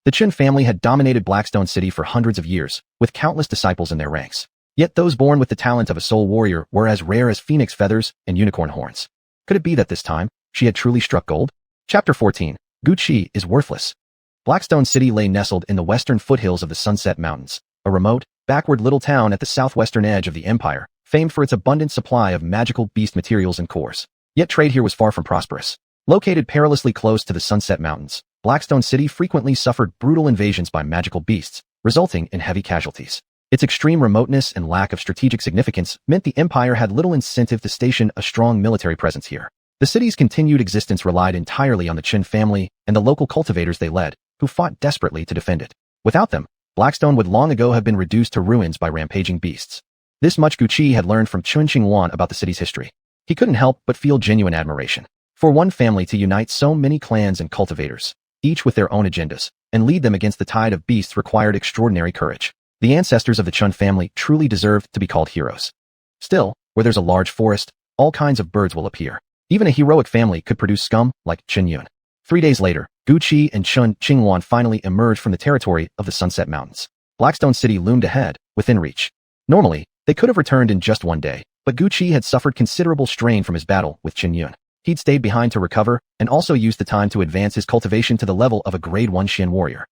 The Chen family had dominated Blackstone City for hundreds of years, with countless disciples in their ranks. Yet those born with the talent of a soul warrior were as rare as phoenix feathers and unicorn horns. Could it be that this time, she had truly struck gold? Chapter 14. Guqi is worthless. Blackstone City lay nestled in the western foothills of the Sunset Mountains, a remote, backward little town at the southwestern edge of the empire, famed for its abundant supply of magical beast materials and cores. Yet trade here was far from prosperous. Located perilously close to the Sunset Mountains, Blackstone City frequently suffered brutal invasions by magical beasts, resulting in heavy casualties. Its extreme remoteness and lack of strategic significance meant the empire had little incentive to station a strong military presence here. The city's continued existence relied entirely on the Chen family and the local cultivators they led, who fought desperately to defend it. Without them, Blackstone would long ago have been reduced to ruins by rampaging beasts. This much Guqi had learned from Chen Qinghuan about the city's history. He couldn't help but feel genuine admiration. For one family to unite so many clans and cultivators, each with their own agendas, and lead them against the tide of beasts required extraordinary courage. The ancestors of the Chen family truly deserved to be called heroes. Still, where there's a large forest, all kinds of birds will appear. Even a heroic family could produce scum like Chen Yun. 3 days later, Guqi and Chen Qinghuan finally emerged from the territory of the Sunset Mountains. Blackstone City loomed ahead, within reach. Normally, they could have returned in just one day, but Guqi had suffered considerable strain from his battle with Chen Yun. He'd stayed behind to recover, and also used the time to advance his cultivation to the level of a grade 1 Xian warrior.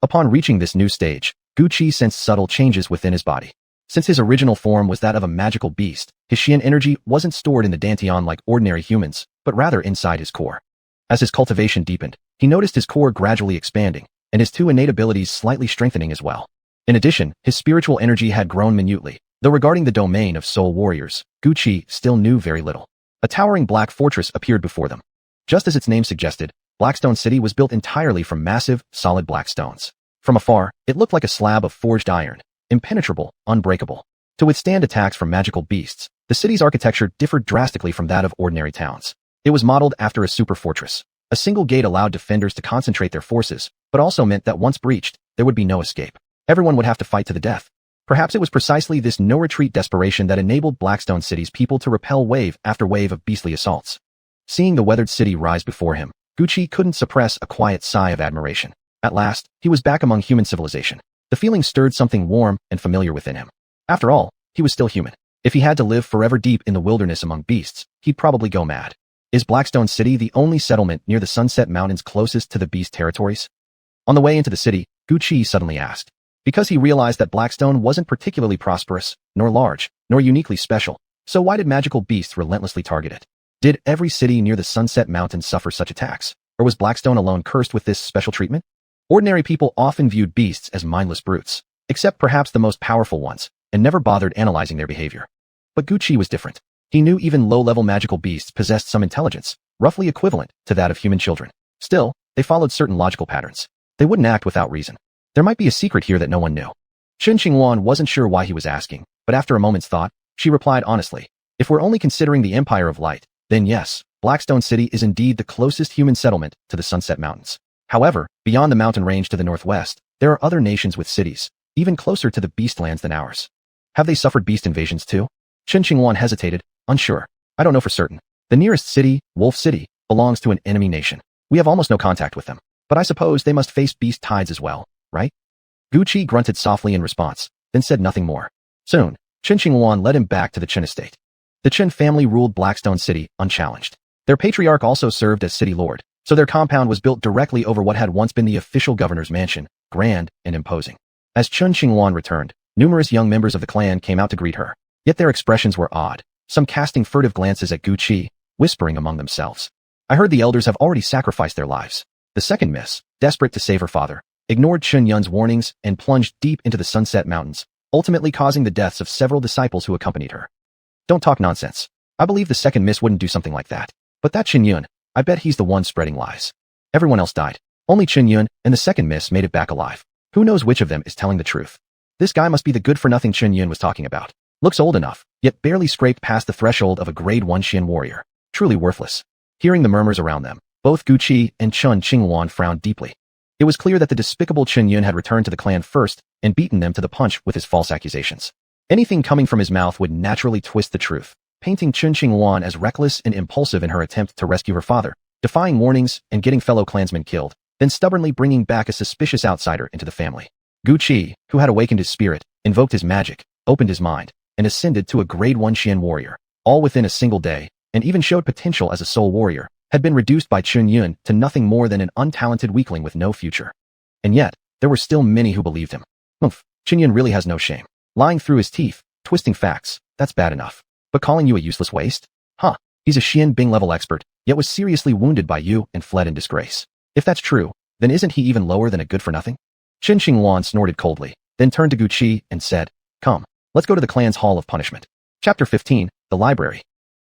Upon reaching this new stage, Guqi sensed subtle changes within his body. Since his original form was that of a magical beast, his Xian energy wasn't stored in the Dantian like ordinary humans, but rather inside his core. As his cultivation deepened, he noticed his core gradually expanding, and his two innate abilities slightly strengthening as well. In addition, his spiritual energy had grown minutely, though regarding the domain of soul warriors, Guqi still knew very little. A towering black fortress appeared before them. Just as its name suggested, Blackstone City was built entirely from massive, solid black stones. From afar, it looked like a slab of forged iron, impenetrable, unbreakable. To withstand attacks from magical beasts, the city's architecture differed drastically from that of ordinary towns. It was modeled after a super fortress. A single gate allowed defenders to concentrate their forces, but also meant that once breached, there would be no escape. Everyone would have to fight to the death. Perhaps it was precisely this no-retreat desperation that enabled Blackstone City's people to repel wave after wave of beastly assaults. Seeing the weathered city rise before him, Guqi couldn't suppress a quiet sigh of admiration. At last, he was back among human civilization. The feeling stirred something warm and familiar within him. After all, he was still human. If he had to live forever deep in the wilderness among beasts, he'd probably go mad. Is Blackstone City the only settlement near the Sunset Mountains closest to the beast territories? On the way into the city, Guqi suddenly asked. Because he realized that Blackstone wasn't particularly prosperous, nor large, nor uniquely special, so why did magical beasts relentlessly target it? Did every city near the Sunset Mountains suffer such attacks, or was Blackstone alone cursed with this special treatment? Ordinary people often viewed beasts as mindless brutes, except perhaps the most powerful ones, and never bothered analyzing their behavior. But Guqi was different. He knew even low-level magical beasts possessed some intelligence, roughly equivalent to that of human children. Still, they followed certain logical patterns. They wouldn't act without reason. There might be a secret here that no one knew. Chen Qinghuan wasn't sure why he was asking, but after a moment's thought, she replied honestly. If we're only considering the Empire of Light, then yes, Blackstone City is indeed the closest human settlement to the Sunset Mountains. However, beyond the mountain range to the northwest, there are other nations with cities, even closer to the beastlands than ours. Have they suffered beast invasions too? Chen Qinghuan hesitated, unsure. I don't know for certain. The nearest city, Wolf City, belongs to an enemy nation. We have almost no contact with them. But I suppose they must face beast tides as well, right? Guqi grunted softly in response, then said nothing more. Soon, Qin Qinghuan led him back to the Qin estate. The Qin family ruled Blackstone City unchallenged. Their patriarch also served as city lord, so their compound was built directly over what had once been the official governor's mansion, grand and imposing. As Qin Qinghuan returned, numerous young members of the clan came out to greet her. Yet their expressions were odd, some casting furtive glances at Guqi, whispering among themselves. I heard the elders have already sacrificed their lives. The second miss, desperate to save her father, ignored Chun Yun's warnings and plunged deep into the Sunset Mountains, ultimately causing the deaths of several disciples who accompanied her. Don't talk nonsense. I believe the second miss wouldn't do something like that. But that Qin Yun, I bet he's the one spreading lies. Everyone else died. Only Qin Yun and the second miss made it back alive. Who knows which of them is telling the truth? This guy must be the good-for-nothing Qin Yun was talking about. Looks old enough, yet barely scraped past the threshold of a grade 1 Xian warrior. Truly worthless. Hearing the murmurs around them, both Guqi and Qin Qinghuan frowned deeply. It was clear that the despicable Qin Yun had returned to the clan first and beaten them to the punch with his false accusations. Anything coming from his mouth would naturally twist the truth, painting Qin Qinghuan as reckless and impulsive in her attempt to rescue her father, defying warnings and getting fellow clansmen killed, then stubbornly bringing back a suspicious outsider into the family. Guqi, who had awakened his spirit, invoked his magic, opened his mind, and ascended to a grade 1 Xian warrior, all within a single day, and even showed potential as a soul warrior, had been reduced by Qin Yun to nothing more than an untalented weakling with no future. And yet, there were still many who believed him. Qin Yun really has no shame. Lying through his teeth, twisting facts, that's bad enough. But calling you a useless waste? He's a Xian Bing level expert, yet was seriously wounded by you and fled in disgrace. If that's true, then isn't he even lower than a good-for-nothing? Qin Qinghuan snorted coldly, then turned to Guqi and said, Come, let's go to the clan's Hall of Punishment. Chapter 15, The Library.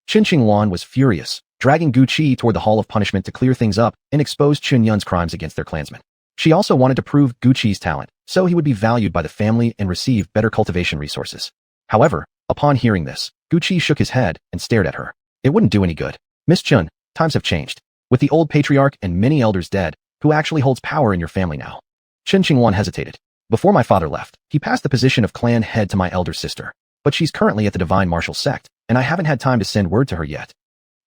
Qin Qinghuan was furious, dragging Guqi toward the Hall of Punishment to clear things up and expose Qin Yun's crimes against their clansmen. She also wanted to prove Guqi's talent, so he would be valued by the family and receive better cultivation resources. However, upon hearing this, Guqi shook his head and stared at her. It wouldn't do any good. Miss Chun, times have changed. With the old patriarch and many elders dead, who actually holds power in your family now? Qin Qinghuan hesitated. Before my father left, he passed the position of clan head to my elder sister, but she's currently at the Divine Martial Sect, and I haven't had time to send word to her yet.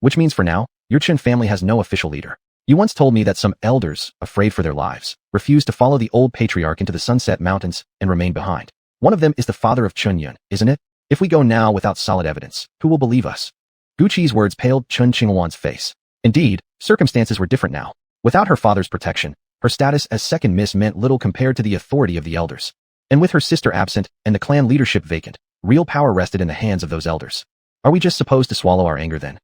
Which means for now, your Qin family has no official leader. You once told me that some elders, afraid for their lives, refused to follow the old patriarch into the Sunset Mountains and remain behind. One of them is the father of Qin Yun, isn't it? If we go now without solid evidence, who will believe us? Guqi's words paled Qin Qinghuan's face. Indeed, circumstances were different now. Without her father's protection, her status as second miss meant little compared to the authority of the elders. And with her sister absent and the clan leadership vacant, real power rested in the hands of those elders. Are we just supposed to swallow our anger then?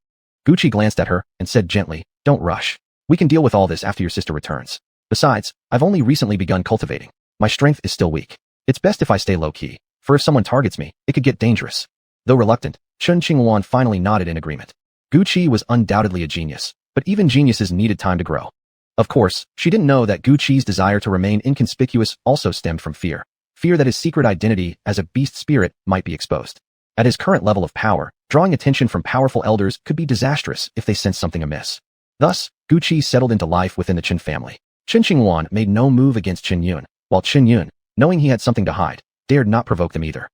Guqi glanced at her and said gently, Don't rush. We can deal with all this after your sister returns. Besides, I've only recently begun cultivating. My strength is still weak. It's best if I stay low-key, for if someone targets me, it could get dangerous. Though reluctant, Qin Qinghuan finally nodded in agreement. Guqi was undoubtedly a genius, but even geniuses needed time to grow. Of course, she didn't know that Guqi's desire to remain inconspicuous also stemmed from fear. Fear that his secret identity as a beast spirit might be exposed. At his current level of power, drawing attention from powerful elders could be disastrous if they sensed something amiss. Thus, Guqi settled into life within the Qin family. Qin Qinghuan made no move against Qin Yun, while Qin Yun, knowing he had something to hide, dared not provoke them either.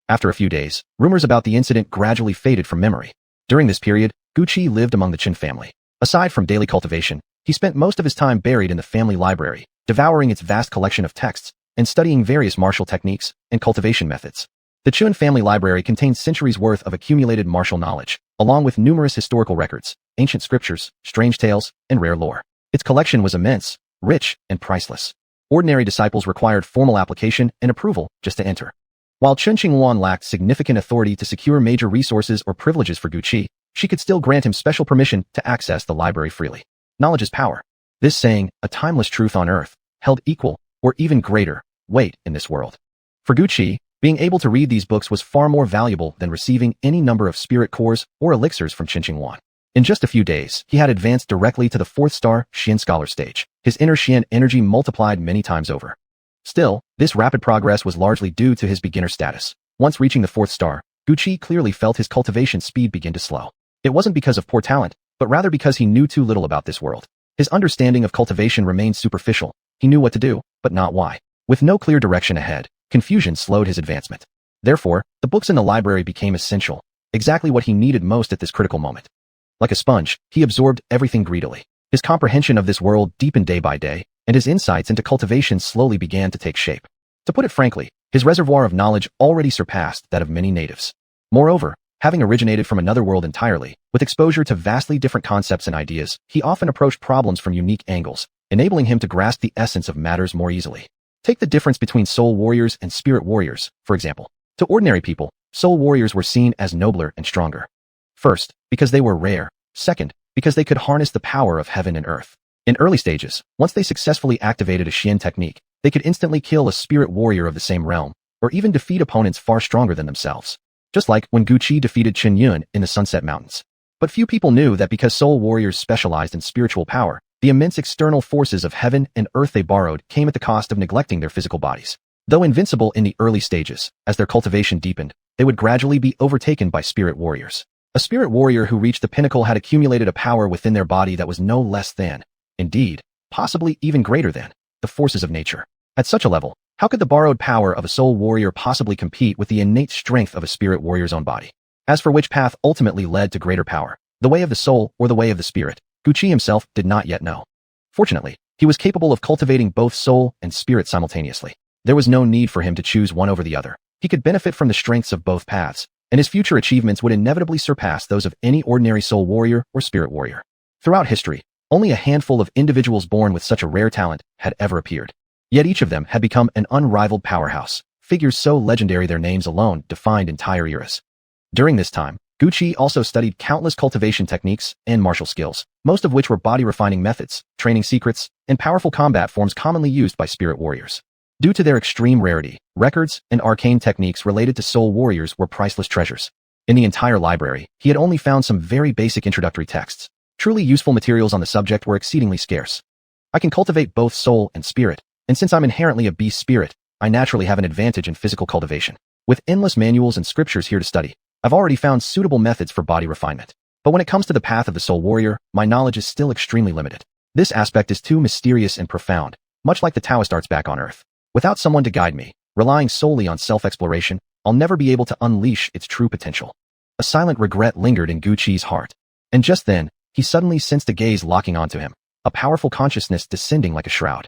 After a few days, rumors about the incident gradually faded from memory. During this period, Guqi lived among the Qin family. Aside from daily cultivation, he spent most of his time buried in the family library, devouring its vast collection of texts and studying various martial techniques and cultivation methods. The Qin family library contains centuries' worth of accumulated martial knowledge, along with numerous historical records, ancient scriptures, strange tales, and rare lore. Its collection was immense, rich, and priceless. Ordinary disciples required formal application and approval just to enter. While Qin Qinghuan lacked significant authority to secure major resources or privileges for Guqi, she could still grant him special permission to access the library freely. Knowledge is power. This saying, a timeless truth on earth, held equal, or even greater, weight in this world. For Guqi, being able to read these books was far more valuable than receiving any number of spirit cores or elixirs from Qin Qinghuan. In just a few days, he had advanced directly to the 4th star Xian Scholar stage. His inner Xian energy multiplied many times over. Still, this rapid progress was largely due to his beginner status. Once reaching the 4th star, Guqi clearly felt his cultivation speed begin to slow. It wasn't because of poor talent, but rather because he knew too little about this world. His understanding of cultivation remained superficial. He knew what to do, but not why. With no clear direction ahead, confusion slowed his advancement. Therefore, the books in the library became essential, exactly what he needed most at this critical moment. Like a sponge, he absorbed everything greedily. His comprehension of this world deepened day by day, and his insights into cultivation slowly began to take shape. To put it frankly, his reservoir of knowledge already surpassed that of many natives. Moreover, having originated from another world entirely, with exposure to vastly different concepts and ideas, he often approached problems from unique angles, enabling him to grasp the essence of matters more easily. Take the difference between soul warriors and spirit warriors, for example. To ordinary people, soul warriors were seen as nobler and stronger. First, because they were rare. Second, because they could harness the power of heaven and earth. In early stages, once they successfully activated a Xian technique, they could instantly kill a spirit warrior of the same realm, or even defeat opponents far stronger than themselves. Just like when Guqi defeated Qin Yun in the Sunset Mountains. But few people knew that because soul warriors specialized in spiritual power, the immense external forces of heaven and earth they borrowed came at the cost of neglecting their physical bodies. Though invincible in the early stages, as their cultivation deepened, they would gradually be overtaken by spirit warriors. A spirit warrior who reached the pinnacle had accumulated a power within their body that was no less than, indeed, possibly even greater than, the forces of nature. At such a level, how could the borrowed power of a soul warrior possibly compete with the innate strength of a spirit warrior's own body? As for which path ultimately led to greater power, the way of the soul or the way of the spirit, Guqi himself did not yet know. Fortunately, he was capable of cultivating both soul and spirit simultaneously. There was no need for him to choose one over the other. He could benefit from the strengths of both paths, and his future achievements would inevitably surpass those of any ordinary soul warrior or spirit warrior. Throughout history, only a handful of individuals born with such a rare talent had ever appeared. Yet each of them had become an unrivaled powerhouse, figures so legendary their names alone defined entire eras. During this time, Guqi also studied countless cultivation techniques and martial skills, most of which were body-refining methods, training secrets, and powerful combat forms commonly used by spirit warriors. Due to their extreme rarity, records and arcane techniques related to soul warriors were priceless treasures. In the entire library, he had only found some very basic introductory texts. Truly useful materials on the subject were exceedingly scarce. I can cultivate both soul and spirit, and since I'm inherently a beast spirit, I naturally have an advantage in physical cultivation. With endless manuals and scriptures here to study, I've already found suitable methods for body refinement. But when it comes to the path of the soul warrior, my knowledge is still extremely limited. This aspect is too mysterious and profound, much like the Taoist arts back on Earth. Without someone to guide me, relying solely on self-exploration, I'll never be able to unleash its true potential. A silent regret lingered in Guqi's heart. And just then, he suddenly sensed a gaze locking onto him, a powerful consciousness descending like a shroud.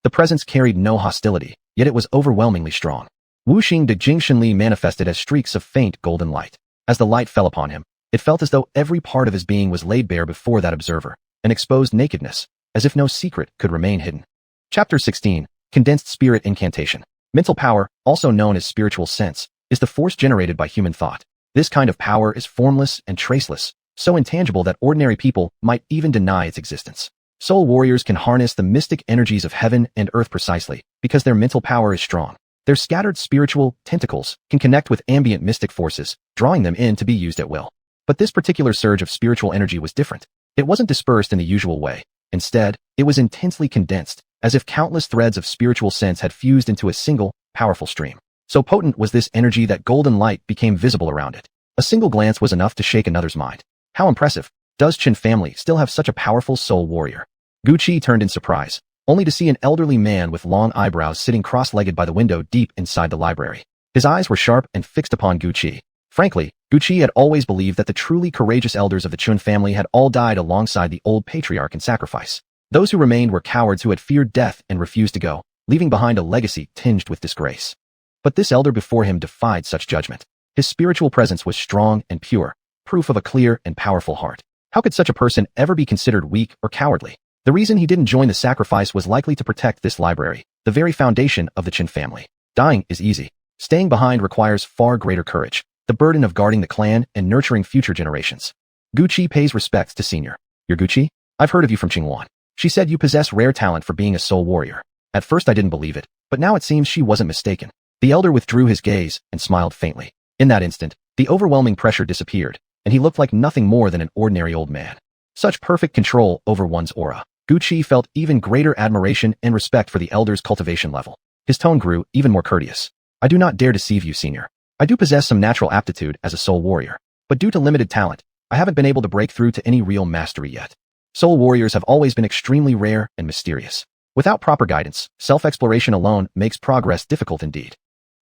The presence carried no hostility, yet it was overwhelmingly strong. Wuxing de Jingshenli manifested as streaks of faint golden light. As the light fell upon him, it felt as though every part of his being was laid bare before that observer, an exposed nakedness, as if no secret could remain hidden. Chapter 16. Condensed Spirit Incantation. Mental power, also known as spiritual sense, is the force generated by human thought. This kind of power is formless and traceless, so intangible that ordinary people might even deny its existence. Soul warriors can harness the mystic energies of heaven and earth precisely because their mental power is strong. Their scattered spiritual tentacles can connect with ambient mystic forces, drawing them in to be used at will. But this particular surge of spiritual energy was different. It wasn't dispersed in the usual way. Instead, it was intensely condensed, as if countless threads of spiritual sense had fused into a single, powerful stream. So potent was this energy that golden light became visible around it. A single glance was enough to shake another's mind. How impressive! Does Qin family still have such a powerful soul warrior? Guqi turned in surprise, only to see an elderly man with long eyebrows sitting cross-legged by the window deep inside the library. His eyes were sharp and fixed upon Guqi. Frankly, Guqi had always believed that the truly courageous elders of the Qin family had all died alongside the old patriarch in sacrifice. Those who remained were cowards who had feared death and refused to go, leaving behind a legacy tinged with disgrace. But this elder before him defied such judgment. His spiritual presence was strong and pure, proof of a clear and powerful heart. How could such a person ever be considered weak or cowardly? The reason he didn't join the sacrifice was likely to protect this library, the very foundation of the Qin family. Dying is easy. Staying behind requires far greater courage, the burden of guarding the clan and nurturing future generations. Guqi pays respects to Senior. You're Guqi? I've heard of you from Qingwan. She said you possess rare talent for being a soul warrior. At first I didn't believe it, but now it seems she wasn't mistaken. The elder withdrew his gaze and smiled faintly. In that instant, the overwhelming pressure disappeared, and he looked like nothing more than an ordinary old man. Such perfect control over one's aura. Guqi felt even greater admiration and respect for the elder's cultivation level. His tone grew even more courteous. I do not dare deceive you, Senior. I do possess some natural aptitude as a soul warrior, but due to limited talent, I haven't been able to break through to any real mastery yet. Soul warriors have always been extremely rare and mysterious. Without proper guidance, self-exploration alone makes progress difficult indeed.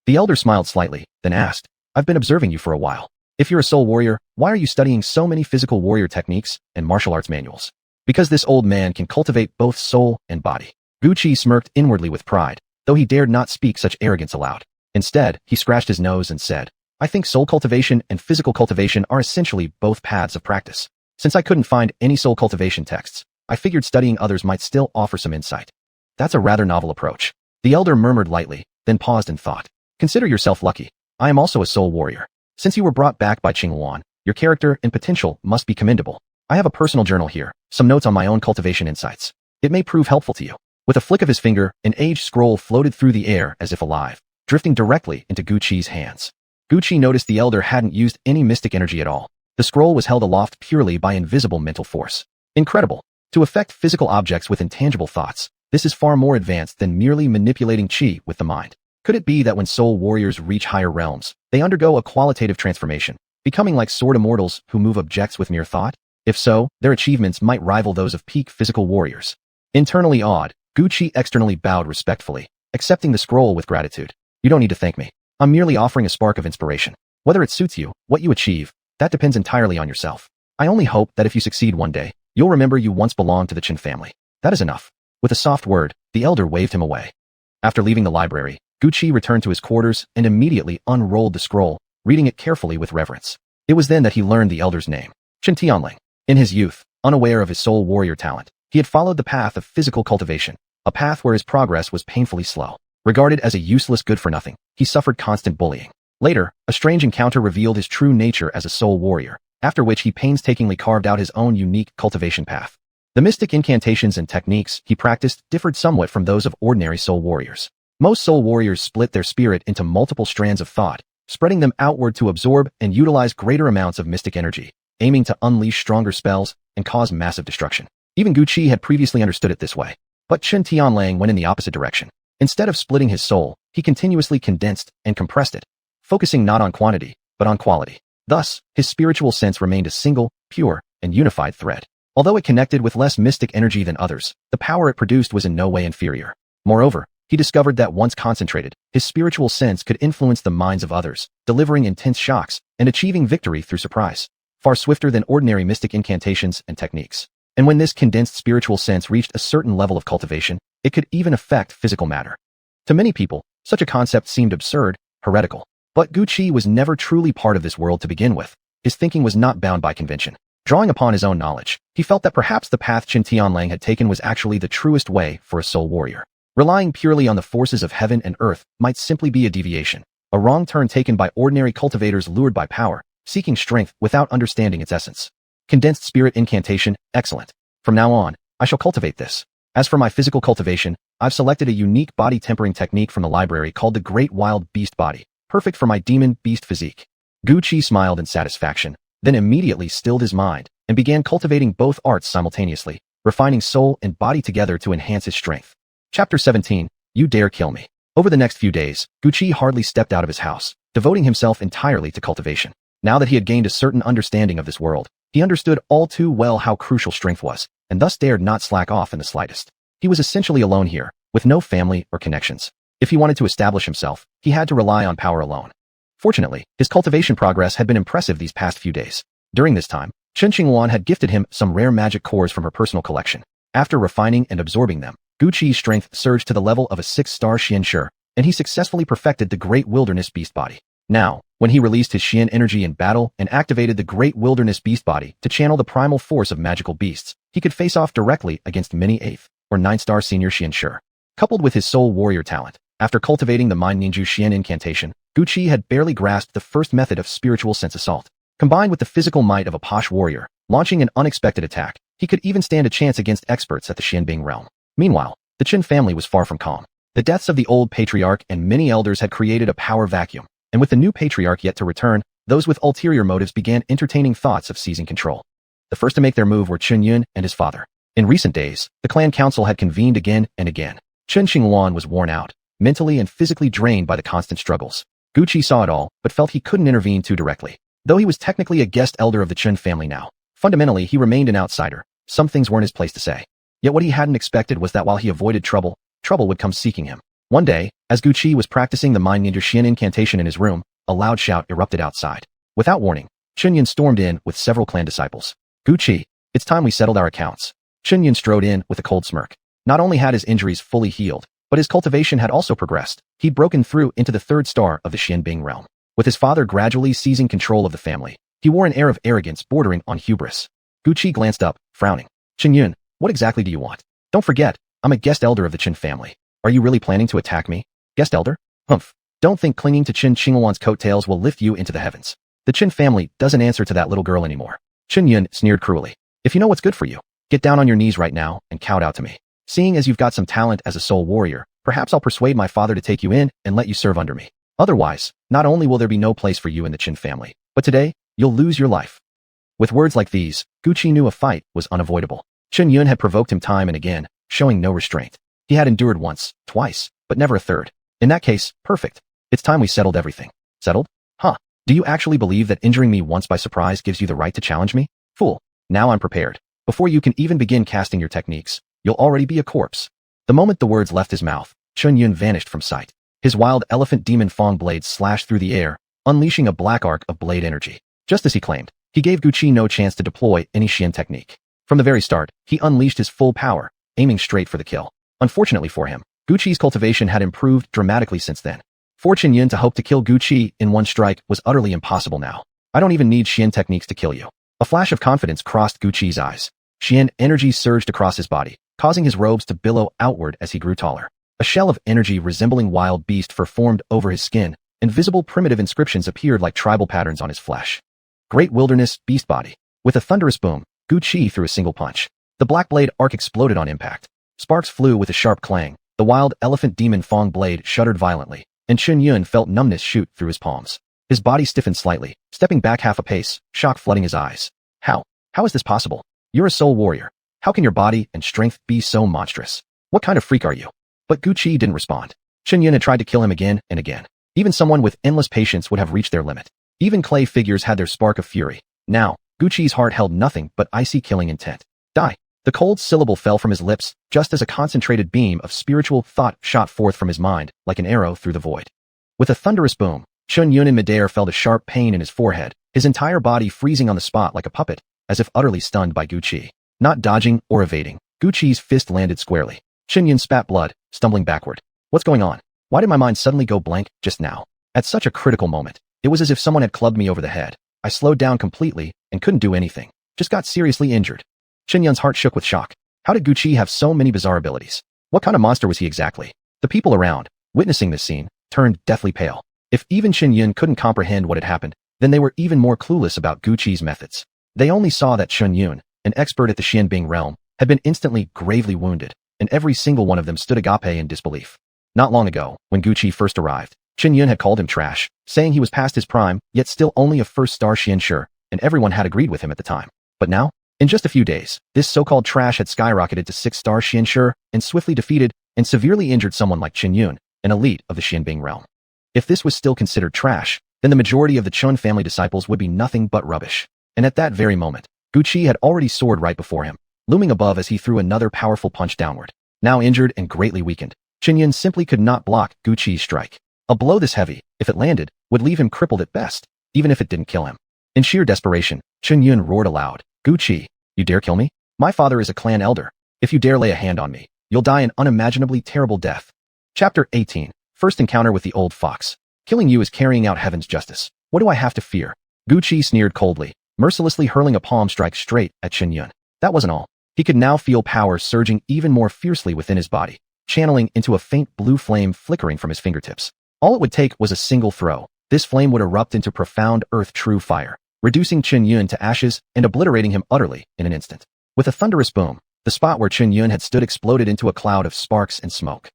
The elder smiled slightly, then asked, I've been observing you for a while. If you're a soul warrior, why are you studying so many physical warrior techniques and martial arts manuals? Because this old man can cultivate both soul and body. Gu Qi smirked inwardly with pride, though he dared not speak such arrogance aloud. Instead, he scratched his nose and said, I think soul cultivation and physical cultivation are essentially both paths of practice. Since I couldn't find any soul cultivation texts, I figured studying others might still offer some insight. That's a rather novel approach. The elder murmured lightly, then paused and thought. Consider yourself lucky. I am also a soul warrior. Since you were brought back by Qingluan, your character and potential must be commendable. I have a personal journal here, some notes on my own cultivation insights. It may prove helpful to you. With a flick of his finger, an aged scroll floated through the air as if alive, drifting directly into Gu Qi's hands. Gu Qi noticed the elder hadn't used any mystic energy at all. The scroll was held aloft purely by invisible mental force. Incredible. To affect physical objects with intangible thoughts, this is far more advanced than merely manipulating qi with the mind. Could it be that when soul warriors reach higher realms, they undergo a qualitative transformation, becoming like sword immortals who move objects with mere thought? If so, their achievements might rival those of peak physical warriors. Internally awed, Gu Qi externally bowed respectfully, accepting the scroll with gratitude. You don't need to thank me. I'm merely offering a spark of inspiration. Whether it suits you, what you achieve, that depends entirely on yourself. I only hope that if you succeed one day, you'll remember you once belonged to the Qin family. That is enough. With a soft word, the elder waved him away. After leaving the library, Gu Qi returned to his quarters and immediately unrolled the scroll, reading it carefully with reverence. It was then that he learned the elder's name, Qin Tianling. In his youth, unaware of his soul warrior talent, he had followed the path of physical cultivation, a path where his progress was painfully slow. Regarded as a useless good-for-nothing, he suffered constant bullying. Later, a strange encounter revealed his true nature as a soul warrior, after which he painstakingly carved out his own unique cultivation path. The mystic incantations and techniques he practiced differed somewhat from those of ordinary soul warriors. Most soul warriors split their spirit into multiple strands of thought, spreading them outward to absorb and utilize greater amounts of mystic energy, aiming to unleash stronger spells and cause massive destruction. Even Gu Qi had previously understood it this way. But Qin Tianlang went in the opposite direction. Instead of splitting his soul, he continuously condensed and compressed it, focusing not on quantity, but on quality. Thus, his spiritual sense remained a single, pure, and unified thread. Although it connected with less mystic energy than others, the power it produced was in no way inferior. Moreover, he discovered that once concentrated, his spiritual sense could influence the minds of others, delivering intense shocks and achieving victory through surprise, far swifter than ordinary mystic incantations and techniques. And when this condensed spiritual sense reached a certain level of cultivation, it could even affect physical matter. To many people, such a concept seemed absurd, heretical. But Gu Qi was never truly part of this world to begin with. His thinking was not bound by convention. Drawing upon his own knowledge, he felt that perhaps the path Qin Tianlang had taken was actually the truest way for a soul warrior. Relying purely on the forces of heaven and earth might simply be a deviation, a wrong turn taken by ordinary cultivators lured by power, seeking strength without understanding its essence. Condensed spirit incantation, excellent. From now on, I shall cultivate this. As for my physical cultivation, I've selected a unique body tempering technique from the library called the Great Wild Beast Body, perfect for my demon beast physique. Gu Qi smiled in satisfaction, then immediately stilled his mind and began cultivating both arts simultaneously, refining soul and body together to enhance his strength. Chapter 17, You Dare Kill Me. Over the next few days, Gu Qi hardly stepped out of his house, devoting himself entirely to cultivation. Now that he had gained a certain understanding of this world, he understood all too well how crucial strength was, and thus dared not slack off in the slightest. He was essentially alone here, with no family or connections. If he wanted to establish himself, he had to rely on power alone. Fortunately, his cultivation progress had been impressive these past few days. During this time, Chen Qingluan had gifted him some rare magic cores from her personal collection. After refining and absorbing them, Gu Qi's strength surged to the level of a 6-star Xian Shi, and he successfully perfected the Great Wilderness Beast Body. Now, when he released his Xian energy in battle and activated the Great Wilderness Beast Body to channel the primal force of magical beasts, he could face off directly against many 8th or 9-star senior Xian Shi. Coupled with his soul warrior talent, after cultivating the Mind Ninju Xian incantation, Gu Qi had barely grasped the first method of spiritual sense assault. Combined with the physical might of a posh warrior, launching an unexpected attack, he could even stand a chance against experts at the Xianbing realm. Meanwhile, the Qin family was far from calm. The deaths of the old patriarch and many elders had created a power vacuum, and with the new patriarch yet to return, those with ulterior motives began entertaining thoughts of seizing control. The first to make their move were Chen Yun and his father. In recent days, the clan council had convened again and again. Chen Qingluan was worn out, mentally and physically drained by the constant struggles. Gu Qi saw it all, but felt he couldn't intervene too directly. Though he was technically a guest elder of the Chen family now, fundamentally he remained an outsider. Some things weren't his place to say. Yet what he hadn't expected was that while he avoided trouble, trouble would come seeking him. One day, as Gu Qi was practicing the Mind Ninja Xian incantation in his room, a loud shout erupted outside. Without warning, Chen Yun stormed in with several clan disciples. Gu Qi, it's time we settled our accounts. Chen Yun strode in with a cold smirk. Not only had his injuries fully healed, but his cultivation had also progressed. He'd broken through into the third star of the Xianbing realm. With his father gradually seizing control of the family, he wore an air of arrogance bordering on hubris. Guqi glanced up, frowning. Qin Yun, what exactly do you want? Don't forget, I'm a guest elder of the Qin family. Are you really planning to attack me? Guest elder? Humph. Don't think clinging to Qin Qinghuan's coattails will lift you into the heavens. The Qin family doesn't answer to that little girl anymore. Qin Yun sneered cruelly. If you know what's good for you, get down on your knees right now and kowtow to me. Seeing as you've got some talent as a soul warrior, perhaps I'll persuade my father to take you in and let you serve under me. Otherwise, not only will there be no place for you in the Qin family, but today, you'll lose your life. With words like these, Guqi knew a fight was unavoidable. Qin Yun had provoked him time and again, showing no restraint. He had endured once, twice, but never a third. In that case, perfect. It's time we settled everything. Settled? Huh. Do you actually believe that injuring me once by surprise gives you the right to challenge me? Fool. Now I'm prepared. Before you can even begin casting your techniques, you'll already be a corpse. The moment the words left his mouth, Qin Yun vanished from sight. His wild elephant demon Fong blades slashed through the air, unleashing a black arc of blade energy. Just as he claimed, he gave Guqi no chance to deploy any Xian technique. From the very start, he unleashed his full power, aiming straight for the kill. Unfortunately for him, Guqi's cultivation had improved dramatically since then. For Qin Yun to hope to kill Guqi in one strike was utterly impossible now. I don't even need Xian techniques to kill you. A flash of confidence crossed Guqi's eyes. Xian energy surged across his body, causing his robes to billow outward as he grew taller. A shell of energy resembling wild beast fur formed over his skin. Invisible primitive inscriptions appeared like tribal patterns on his flesh. Great wilderness, beast body. With a thunderous boom, Guqi threw a single punch. The black blade arc exploded on impact. Sparks flew with a sharp clang. The wild elephant demon Fong blade shuddered violently, and Qin Yun felt numbness shoot through his palms. His body stiffened slightly, stepping back half a pace, shock flooding his eyes. How is this possible? You're a soul warrior. How can your body and strength be so monstrous? What kind of freak are you? But Guqi didn't respond. Qin Yun had tried to kill him again and again. Even someone with endless patience would have reached their limit. Even clay figures had their spark of fury. Now, Guqi's heart held nothing but icy killing intent. Die. The cold syllable fell from his lips, just as a concentrated beam of spiritual thought shot forth from his mind, like an arrow through the void. With a thunderous boom, Qin Yun in midair felt a sharp pain in his forehead, his entire body freezing on the spot like a puppet, as if utterly stunned by Guqi. Not dodging or evading, Guqi's fist landed squarely. Qin Yun spat blood, stumbling backward. What's going on? Why did my mind suddenly go blank just now? At such a critical moment, it was as if someone had clubbed me over the head. I slowed down completely and couldn't do anything. Just got seriously injured. Qin Yun's heart shook with shock. How did Guqi have so many bizarre abilities? What kind of monster was he exactly? The people around, witnessing this scene, turned deathly pale. If even Qin Yun couldn't comprehend what had happened, then they were even more clueless about Guqi's methods. They only saw that Qin Yun, an expert at the Xianbing realm, had been instantly gravely wounded, and every single one of them stood agape in disbelief. Not long ago, when Guqi first arrived, Qin Yun had called him trash, saying he was past his prime, yet still only a first-star Xianshi, and everyone had agreed with him at the time. But now, in just a few days, this so-called trash had skyrocketed to 6-star Xianshi and swiftly defeated and severely injured someone like Qin Yun, an elite of the Xianbing realm. If this was still considered trash, then the majority of the Chun family disciples would be nothing but rubbish. And at that very moment, Guqi had already soared right before him, looming above as he threw another powerful punch downward. Now injured and greatly weakened, Qin Yun simply could not block Guqi's strike. A blow this heavy, if it landed, would leave him crippled at best, even if it didn't kill him. In sheer desperation, Qin Yun roared aloud. Guqi, you dare kill me? My father is a clan elder. If you dare lay a hand on me, you'll die an unimaginably terrible death. Chapter 18. First encounter with the old fox. Killing you is carrying out heaven's justice. What do I have to fear? Guqi sneered coldly, mercilessly hurling a palm strike straight at Qin Yun. That wasn't all. He could now feel power surging even more fiercely within his body, channeling into a faint blue flame flickering from his fingertips. All it would take was a single throw. This flame would erupt into profound earth-true fire, reducing Qin Yun to ashes and obliterating him utterly in an instant. With a thunderous boom, the spot where Qin Yun had stood exploded into a cloud of sparks and smoke.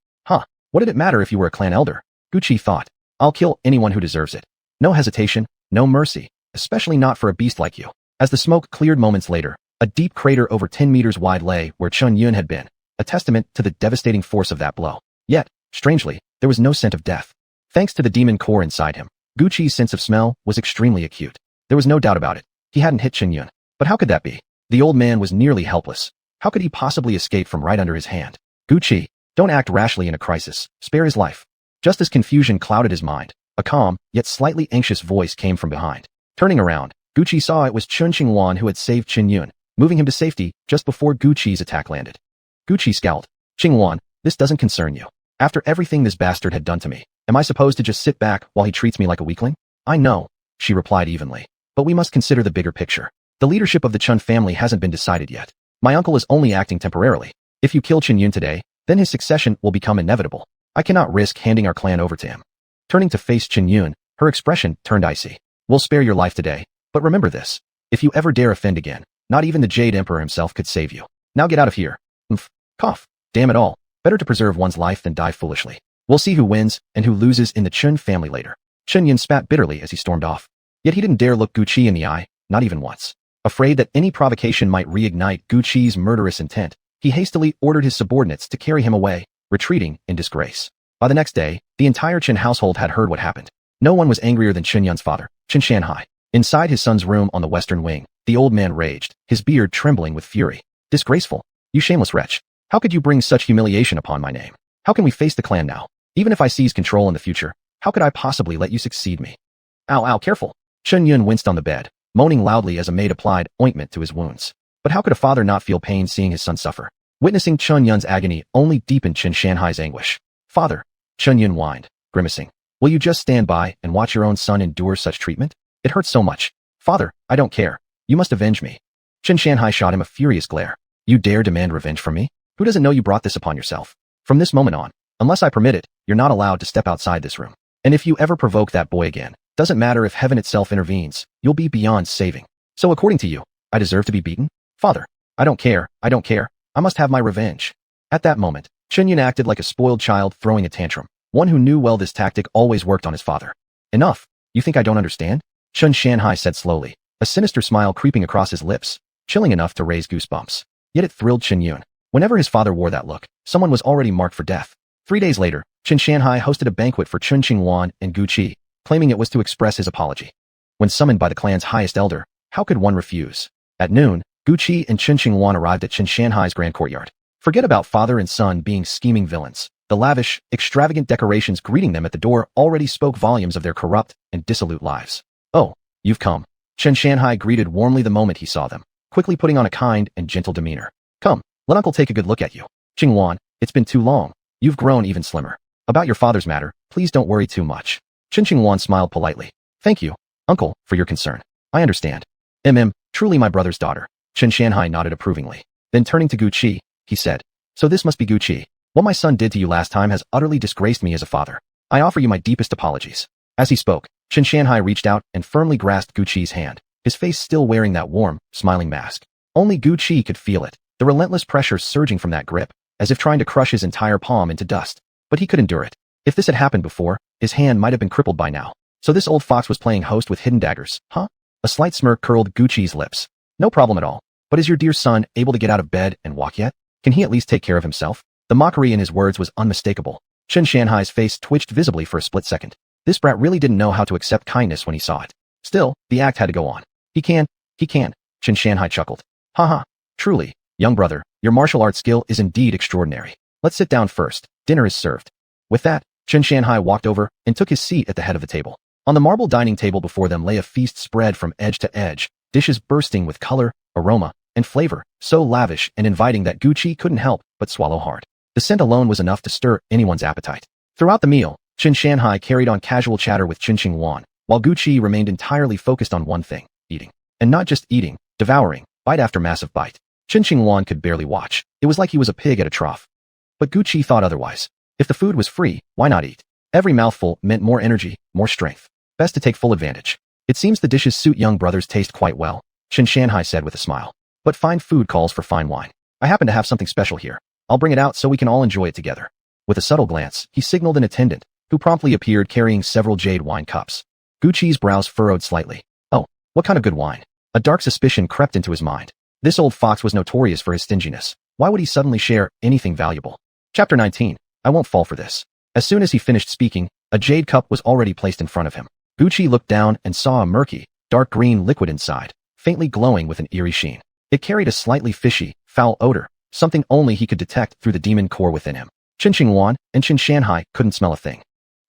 What did it matter if you were a clan elder? Guqi thought. I'll kill anyone who deserves it. No hesitation, no mercy, especially not for a beast like you. As the smoke cleared moments later, a deep crater over 10 meters wide lay where Qin Yun had been, a testament to the devastating force of that blow. Yet, strangely, there was no scent of death. Thanks to the demon core inside him, Guqi's sense of smell was extremely acute. There was no doubt about it. He hadn't hit Qin Yun. But how could that be? The old man was nearly helpless. How could he possibly escape from right under his hand? Guqi, don't act rashly in a crisis. Spare his life. Just as confusion clouded his mind, a calm, yet slightly anxious voice came from behind. Turning around, Guqi saw it was Chun Qinghuan who had saved Qin Yun, moving him to safety just before Guqi's attack landed. Guqi scowled. Qingwan, this doesn't concern you. After everything this bastard had done to me, am I supposed to just sit back while he treats me like a weakling? I know, she replied evenly. But we must consider the bigger picture. The leadership of the Chun family hasn't been decided yet. My uncle is only acting temporarily. If you kill Qinyun today, then his succession will become inevitable. I cannot risk handing our clan over to him. Turning to face Qinyun, her expression turned icy. We'll spare your life today, but remember this. If you ever dare offend again, not even the Jade Emperor himself could save you. Now get out of here. Cough. Damn it all. Better to preserve one's life than die foolishly. We'll see who wins and who loses in the Chun family later. Qinyun spat bitterly as he stormed off. Yet he didn't dare look Gu Qi in the eye, not even once. Afraid that any provocation might reignite Gu Qi's murderous intent, he hastily ordered his subordinates to carry him away, retreating in disgrace. By the next day, the entire Qin household had heard what happened. No one was angrier than Qinyun's father, Qin Shanhai. Inside his son's room on the western wing, the old man raged, his beard trembling with fury. Disgraceful! You shameless wretch! How could you bring such humiliation upon my name? How can we face the clan now? Even if I seize control in the future, how could I possibly let you succeed me? Ow, careful! Qinyun winced on the bed, moaning loudly as a maid applied ointment to his wounds. But how could a father not feel pain seeing his son suffer? Witnessing Qinyun's agony only deepened Qin Shanhai's anguish. Father! Qinyun whined, grimacing. Will you just stand by and watch your own son endure such treatment? It hurts so much. Father, I don't care. You must avenge me. Qin Shanhai shot him a furious glare. You dare demand revenge from me? Who doesn't know you brought this upon yourself? From this moment on, unless I permit it, you're not allowed to step outside this room. And if you ever provoke that boy again, doesn't matter if heaven itself intervenes, you'll be beyond saving. So according to you, I deserve to be beaten? Father, I don't care. I must have my revenge. At that moment, Qinyun acted like a spoiled child throwing a tantrum, one who knew well this tactic always worked on his father. Enough. You think I don't understand? Qin Shanhai said slowly, a sinister smile creeping across his lips, chilling enough to raise goosebumps. Yet it thrilled Qinyun. Whenever his father wore that look, someone was already marked for death. 3 days later, Qin Shanhai hosted a banquet for Chun Qingwan and Gu Qi, claiming it was to express his apology. When summoned by the clan's highest elder, how could one refuse? At noon, Gu Qi and Chun Qingwan arrived at Qin Shanhai's grand courtyard. Forget about father and son being scheming villains. The lavish, extravagant decorations greeting them at the door already spoke volumes of their corrupt and dissolute lives. Oh, you've come. Qin Shanhai greeted warmly the moment he saw them, quickly putting on a kind and gentle demeanor. Come, let uncle take a good look at you. Qingwan, it's been too long. You've grown even slimmer. About your father's matter, please don't worry too much. Qin Qingwan smiled politely. Thank you, uncle, for your concern. I understand. Truly my brother's daughter. Qin Shanhai nodded approvingly. Then turning to Gu Qi, he said, so this must be Gu Qi. What my son did to you last time has utterly disgraced me as a father. I offer you my deepest apologies. As he spoke, Qin Shanhai reached out and firmly grasped Gu Qi's hand, his face still wearing that warm, smiling mask. Only Gu Qi could feel it, the relentless pressure surging from that grip, as if trying to crush his entire palm into dust. But he could endure it. If this had happened before, his hand might have been crippled by now. So this old fox was playing host with hidden daggers, huh? A slight smirk curled Gu Qi's lips. No problem at all. But is your dear son able to get out of bed and walk yet? Can he at least take care of himself? The mockery in his words was unmistakable. Qin Shanhai's face twitched visibly for a split second. This brat really didn't know how to accept kindness when he saw it. Still, the act had to go on. He can. Qin Shanhai chuckled. Haha. Truly, young brother, your martial arts skill is indeed extraordinary. Let's sit down first. Dinner is served. With that, Qin Shanhai walked over and took his seat at the head of the table. On the marble dining table before them lay a feast spread from edge to edge, dishes bursting with color, aroma, and flavor, so lavish and inviting that Gu Qi couldn't help but swallow hard. The scent alone was enough to stir anyone's appetite. Throughout the meal, Qin Shanhai carried on casual chatter with Qin Qingwan, while Gu Qi remained entirely focused on one thing, eating. And not just eating, devouring, bite after massive bite. Qin Qingwan could barely watch. It was like he was a pig at a trough. But Gu Qi thought otherwise. If the food was free, why not eat? Every mouthful meant more energy, more strength. Best to take full advantage. It seems the dishes suit young brother's taste quite well, Qin Shanhai said with a smile. But fine food calls for fine wine. I happen to have something special here. I'll bring it out so we can all enjoy it together. With a subtle glance, he signaled an attendant, who promptly appeared carrying several jade wine cups. Gu Qi's brows furrowed slightly. Oh, what kind of good wine? A dark suspicion crept into his mind. This old fox was notorious for his stinginess. Why would he suddenly share anything valuable? Chapter 19. I won't fall for this. As soon as he finished speaking, a jade cup was already placed in front of him. Gu Qi looked down and saw a murky, dark green liquid inside, faintly glowing with an eerie sheen. It carried a slightly fishy, foul odor, something only he could detect through the demon core within him. Qin Qingwan and Qin Shanhai couldn't smell a thing.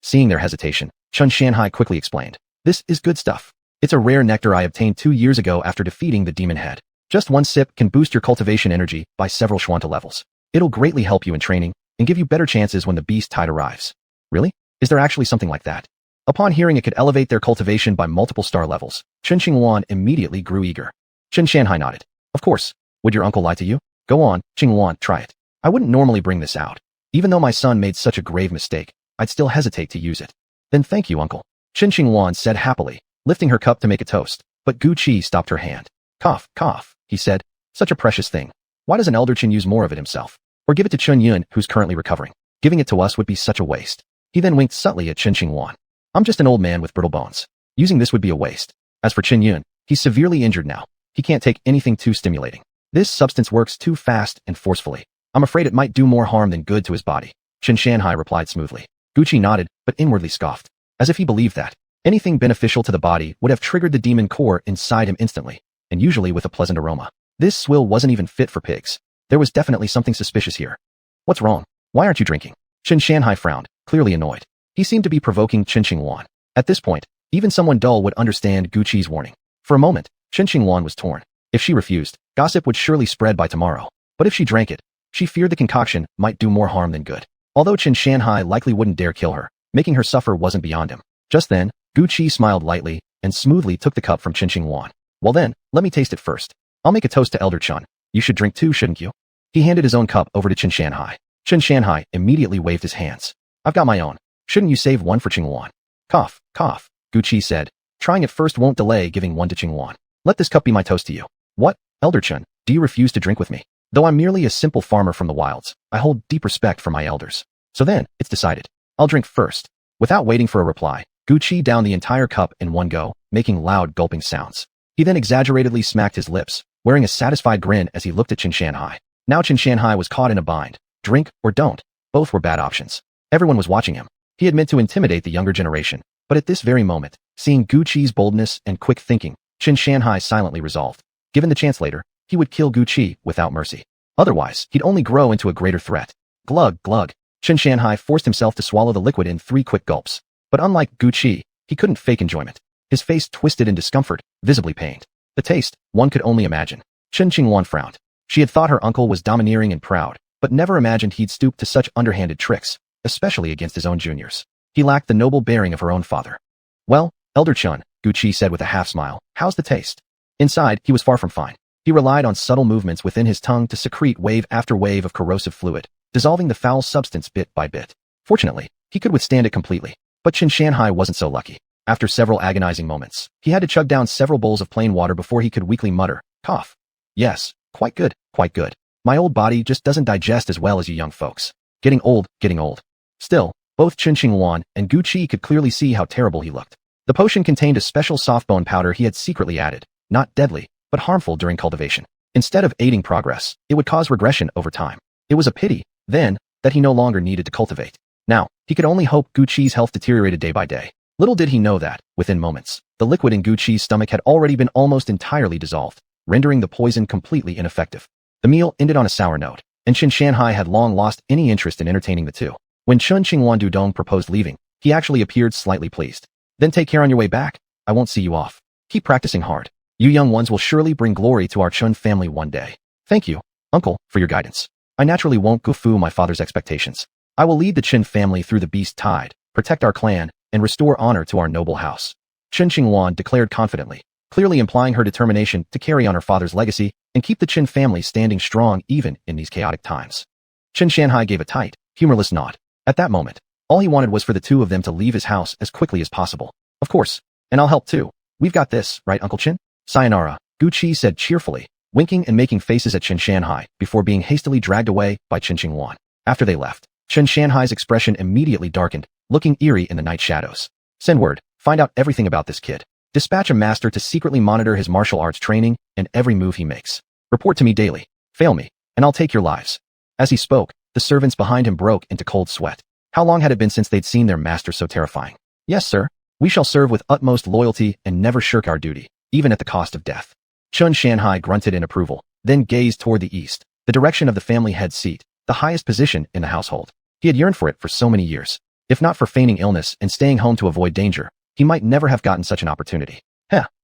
Seeing their hesitation, Qin Shanhai quickly explained. This is good stuff. It's a rare nectar I obtained 2 years ago after defeating the demon head. Just one sip can boost your cultivation energy by several Schwanta levels. It'll greatly help you in training and give you better chances when the beast tide arrives. Really? Is there actually something like that? Upon hearing it could elevate their cultivation by multiple star levels, Chen Qingwan immediately grew eager. Chen Shanhai nodded. Of course. Would your uncle lie to you? Go on, Qingwan, try it. I wouldn't normally bring this out. Even though my son made such a grave mistake, I'd still hesitate to use it. Then thank you, uncle. Chen Qingwan said happily, lifting her cup to make a toast, but Gu Qi stopped her hand. Cough, cough, he said. Such a precious thing. Why doesn't Elder Chen use more of it himself? Or give it to Chun Yun, who's currently recovering? Giving it to us would be such a waste. He then winked subtly at Chen Qingwan. I'm just an old man with brittle bones. Using this would be a waste. As for Chen Yun, he's severely injured now. He can't take anything too stimulating. This substance works too fast and forcefully. I'm afraid it might do more harm than good to his body. Chen Shanhai replied smoothly. Gu Qi nodded, but inwardly scoffed. As if he believed that anything beneficial to the body would have triggered the demon core inside him instantly, and usually with a pleasant aroma. This swill wasn't even fit for pigs. There was definitely something suspicious here. What's wrong? Why aren't you drinking? Chen Shanhai frowned, clearly annoyed. He seemed to be provoking Chen Qingwan. At this point, even someone dull would understand Gu Qi's warning. For a moment, Chen Qingwan was torn. If she refused, gossip would surely spread by tomorrow. But if she drank it, she feared the concoction might do more harm than good. Although Chen Shanhai likely wouldn't dare kill her, making her suffer wasn't beyond him. Just then, Gu Qi smiled lightly and smoothly took the cup from Chen Qingwan. Well then, let me taste it first. I'll make a toast to Elder Chun. You should drink too, shouldn't you? He handed his own cup over to Chen Shanhai. Chen Shanhai immediately waved his hands. I've got my own. Shouldn't you save one for Qingwan? Cough, cough, Gu Qi said. Trying it first won't delay giving one to Qingwan. Let this cup be my toast to you. What, Elder Chun, do you refuse to drink with me? Though I'm merely a simple farmer from the wilds, I hold deep respect for my elders. So then, it's decided. I'll drink first. Without waiting for a reply, Gu Qi downed the entire cup in one go, making loud gulping sounds. He then exaggeratedly smacked his lips, wearing a satisfied grin as he looked at Chen Shanhai. Now Chen Shanhai was caught in a bind. Drink or don't. Both were bad options. Everyone was watching him. He had meant to intimidate the younger generation, but at this very moment, seeing Gu Qi's boldness and quick thinking, Chen Shanhai silently resolved. Given the chance later, he would kill Gu Qi without mercy. Otherwise, he'd only grow into a greater threat. Glug, glug. Chen Shanhai forced himself to swallow the liquid in 3 quick gulps. But unlike Gu Qi, he couldn't fake enjoyment. His face twisted in discomfort, visibly pained. The taste, one could only imagine. Chen Qingwan frowned. She had thought her uncle was domineering and proud, but never imagined he'd stoop to such underhanded tricks, especially against his own juniors. He lacked the noble bearing of her own father. Well, Elder Chun, Gu Qi said with a half-smile, how's the taste? Inside, he was far from fine. He relied on subtle movements within his tongue to secrete wave after wave of corrosive fluid, dissolving the foul substance bit by bit. Fortunately, he could withstand it completely. But Chen Shanhai wasn't so lucky. After several agonizing moments, he had to chug down several bowls of plain water before he could weakly mutter, cough. Yes, quite good, quite good. My old body just doesn't digest as well as you young folks. Getting old, getting old. Still, both Chen Qingwan and Gu Qi could clearly see how terrible he looked. The potion contained a special soft bone powder he had secretly added, not deadly, but harmful during cultivation. Instead of aiding progress, it would cause regression over time. It was a pity, then, that he no longer needed to cultivate. Now, he could only hope Gu Qi's health deteriorated day by day. Little did he know that, within moments, the liquid in Gu Qi's stomach had already been almost entirely dissolved, rendering the poison completely ineffective. The meal ended on a sour note, and Chen Shanhai had long lost any interest in entertaining the two. When Chen Qingwan Dudong proposed leaving, he actually appeared slightly pleased. Then take care on your way back. I won't see you off. Keep practicing hard. You young ones will surely bring glory to our Chun family one day. Thank you, uncle, for your guidance. I naturally won't guffaw my father's expectations. I will lead the Chen family through the beast tide, protect our clan, and restore honor to our noble house. Chen Qingwan declared confidently, clearly implying her determination to carry on her father's legacy and keep the Chen family standing strong even in these chaotic times. Chen Shanhai gave a tight, humorless nod. At that moment, all he wanted was for the two of them to leave his house as quickly as possible. Of course, and I'll help too. We've got this, right, Uncle Chen? Sayonara, Gu Qi said cheerfully, winking and making faces at Chen Shanhai before being hastily dragged away by Chen Qingwan. After they left, Chen Shanhai's expression immediately darkened, looking eerie in the night shadows. Send word, find out everything about this kid. Dispatch a master to secretly monitor his martial arts training and every move he makes. Report to me daily. Fail me, and I'll take your lives. As he spoke, the servants behind him broke into cold sweat. How long had it been since they'd seen their master so terrifying? Yes, sir. We shall serve with utmost loyalty and never shirk our duty, even at the cost of death. Chen Shanhai grunted in approval, then gazed toward the east, the direction of the family head seat, the highest position in the household. He had yearned for it for so many years. If not for feigning illness and staying home to avoid danger, he might never have gotten such an opportunity.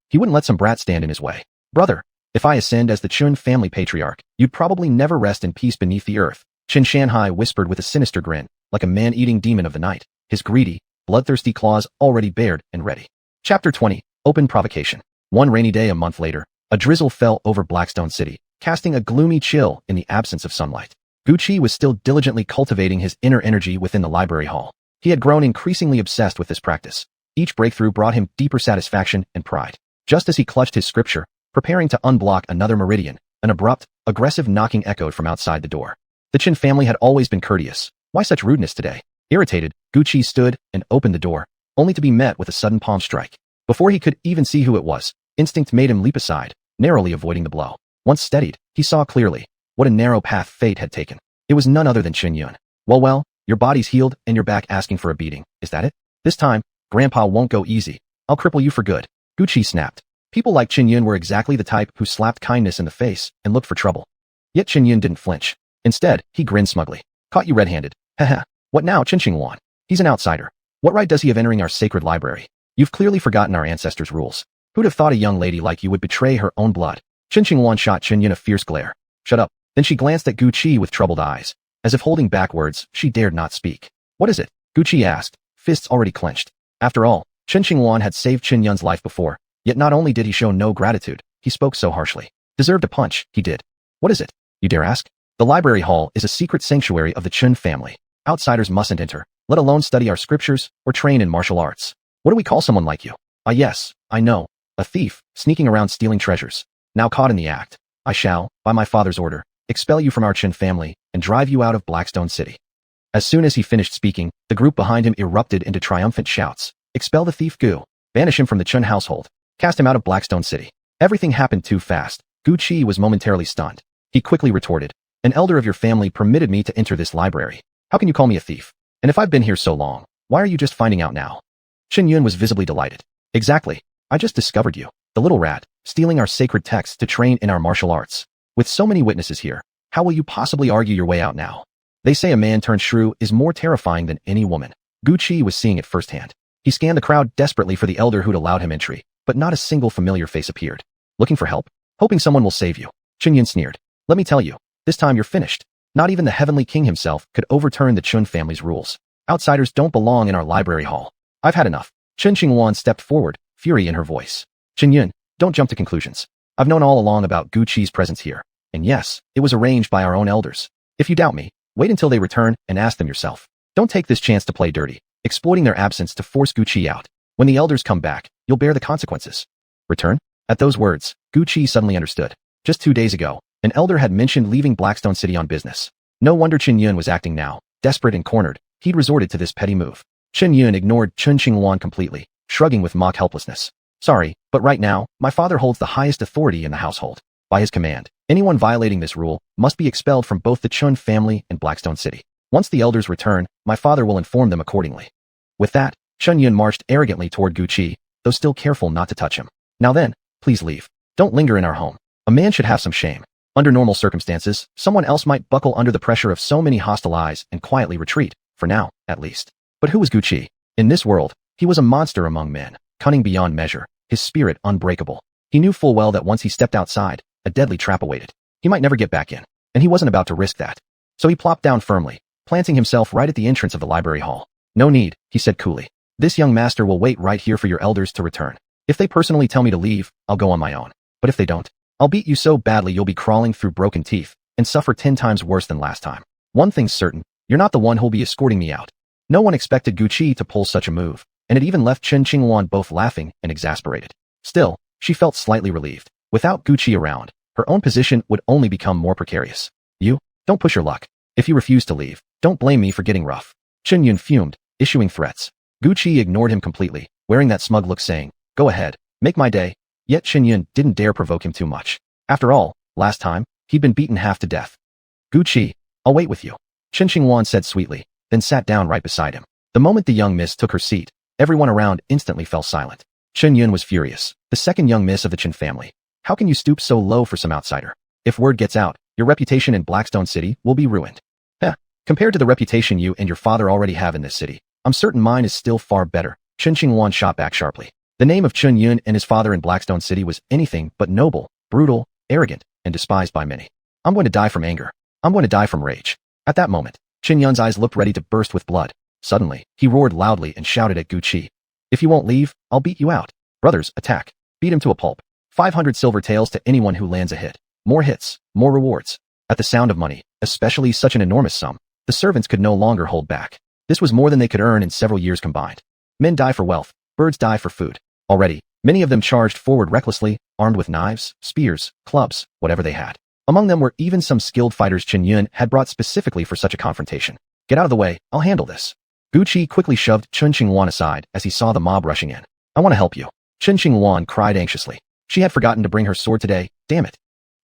He wouldn't let some brat stand in his way. Brother, if I ascend as the Chun family patriarch, you'd probably never rest in peace beneath the earth. Qin Shanhai whispered with a sinister grin, like a man-eating demon of the night, his greedy, bloodthirsty claws already bared and ready. Chapter 20. Open Provocation. One rainy day a month later, a drizzle fell over Blackstone City, casting a gloomy chill in the absence of sunlight. Gucci was still diligently cultivating his inner energy within the library hall. He had grown increasingly obsessed with this practice. Each breakthrough brought him deeper satisfaction and pride. Just as he clutched his scripture, preparing to unblock another meridian, an abrupt, aggressive knocking echoed from outside the door. The Qin family had always been courteous. Why such rudeness today? Irritated, Gucci stood and opened the door, only to be met with a sudden palm strike. Before he could even see who it was, instinct made him leap aside, narrowly avoiding the blow. Once steadied, he saw clearly what a narrow path fate had taken. It was none other than Qin Yun. Well, your body's healed and you're back asking for a beating. Is that it? This time, Grandpa won't go easy. I'll cripple you for good. Gucci snapped. People like Qin Yun were exactly the type who slapped kindness in the face and looked for trouble. Yet Qin Yun didn't flinch. Instead, he grinned smugly. Caught you red-handed. Haha. What now, Qin Xingwan? He's an outsider. What right does he have entering our sacred library? You've clearly forgotten our ancestors' rules. Who'd have thought a young lady like you would betray her own blood? Qin Xingwan shot Qin Yun a fierce glare. Shut up. Then she glanced at Gucci with troubled eyes. As if holding back words, she dared not speak. What is it? Gucci asked, fists already clenched. After all, Qin Xingwan had saved Qin Yun's life before, yet not only did he show no gratitude, he spoke so harshly. Deserved a punch, he did. What is it? You dare ask? The library hall is a secret sanctuary of the Qin family. Outsiders mustn't enter, let alone study our scriptures or train in martial arts. What do we call someone like you? Ah yes, I know. A thief, sneaking around stealing treasures. Now caught in the act. I shall, by my father's order, expel you from our Qin family and drive you out of Blackstone City. As soon as he finished speaking, the group behind him erupted into triumphant shouts. Expel the thief Gu. Banish him from the Qin household. Cast him out of Blackstone City. Everything happened too fast. Gucci was momentarily stunned. He quickly retorted. An elder of your family permitted me to enter this library. How can you call me a thief? And if I've been here so long, why are you just finding out now? Qin Yun was visibly delighted. Exactly. I just discovered you. The little rat, stealing our sacred texts to train in our martial arts. With so many witnesses here, how will you possibly argue your way out now? They say a man turned shrew is more terrifying than any woman. Gucci was seeing it firsthand. He scanned the crowd desperately for the elder who'd allowed him entry, but not a single familiar face appeared. Looking for help? Hoping someone will save you. Qin Yun sneered. Let me tell you, this time you're finished. Not even the Heavenly King himself could overturn the Qin family's rules. Outsiders don't belong in our library hall. I've had enough. Qin Xingwan stepped forward, fury in her voice. Qin Yun, don't jump to conclusions. I've known all along about Gucci's presence here. And yes, it was arranged by our own elders. If you doubt me, wait until they return and ask them yourself. Don't take this chance to play dirty, exploiting their absence to force Gucci out. When the elders come back, you'll bear the consequences. Return? At those words, Gucci suddenly understood. Just 2 days ago, an elder had mentioned leaving Blackstone City on business. No wonder Qin Yun was acting now. Desperate and cornered, he'd resorted to this petty move. Qin Yun ignored Qin Xingwan completely, shrugging with mock helplessness. Sorry, but right now, my father holds the highest authority in the household. By his command, anyone violating this rule must be expelled from both the Qin family and Blackstone City. Once the elders return, my father will inform them accordingly. With that, Qin Yun marched arrogantly toward Gucci, though still careful not to touch him. Now then, please leave. Don't linger in our home. A man should have some shame. Under normal circumstances, someone else might buckle under the pressure of so many hostile eyes and quietly retreat, for now, at least. But who was Gucci? In this world, he was a monster among men, cunning beyond measure, his spirit unbreakable. He knew full well that once he stepped outside, a deadly trap awaited. He might never get back in, and he wasn't about to risk that. So he plopped down firmly, planting himself right at the entrance of the library hall. No need, he said coolly. This young master will wait right here for your elders to return. If they personally tell me to leave, I'll go on my own. But if they don't, I'll beat you so badly you'll be crawling through broken teeth and suffer 10 times worse than last time. One thing's certain, you're not the one who'll be escorting me out. No one expected Gucci to pull such a move, and it even left Qin Xingwan both laughing and exasperated. Still, she felt slightly relieved. Without Gucci around, her own position would only become more precarious. You, don't push your luck. If you refuse to leave, don't blame me for getting rough. Qin Yun fumed, issuing threats. Gucci ignored him completely, wearing that smug look saying, go ahead, make my day. Yet Qin Yun didn't dare provoke him too much. After all, last time, he'd been beaten half to death. Gucci, I'll wait with you. Qin Xingwan said sweetly, then sat down right beside him. The moment the young miss took her seat, everyone around instantly fell silent. Qin Yun was furious, the second young miss of the Qin family. How can you stoop so low for some outsider? If word gets out, your reputation in Blackstone City will be ruined. Compared to the reputation you and your father already have in this city, I'm certain mine is still far better. Qin Xingwan shot back sharply. The name of Qin Yun and his father in Blackstone City was anything but noble, brutal, arrogant, and despised by many. I'm going to die from anger. I'm going to die from rage. At that moment, Qin Yun's eyes looked ready to burst with blood. Suddenly, he roared loudly and shouted at Gu Qi. If you won't leave, I'll beat you out. Brothers, attack. Beat him to a pulp. 500 silver taels to anyone who lands a hit. More hits, more rewards. At the sound of money, especially such an enormous sum, the servants could no longer hold back. This was more than they could earn in several years combined. Men die for wealth, birds die for food. Already, many of them charged forward recklessly, armed with knives, spears, clubs, whatever they had. Among them were even some skilled fighters Qin Yun had brought specifically for such a confrontation. Get out of the way, I'll handle this. Gu Qi quickly shoved Chen Xingwan aside as he saw the mob rushing in. I want to help you. Chen Xingwan cried anxiously. She had forgotten to bring her sword today, damn it.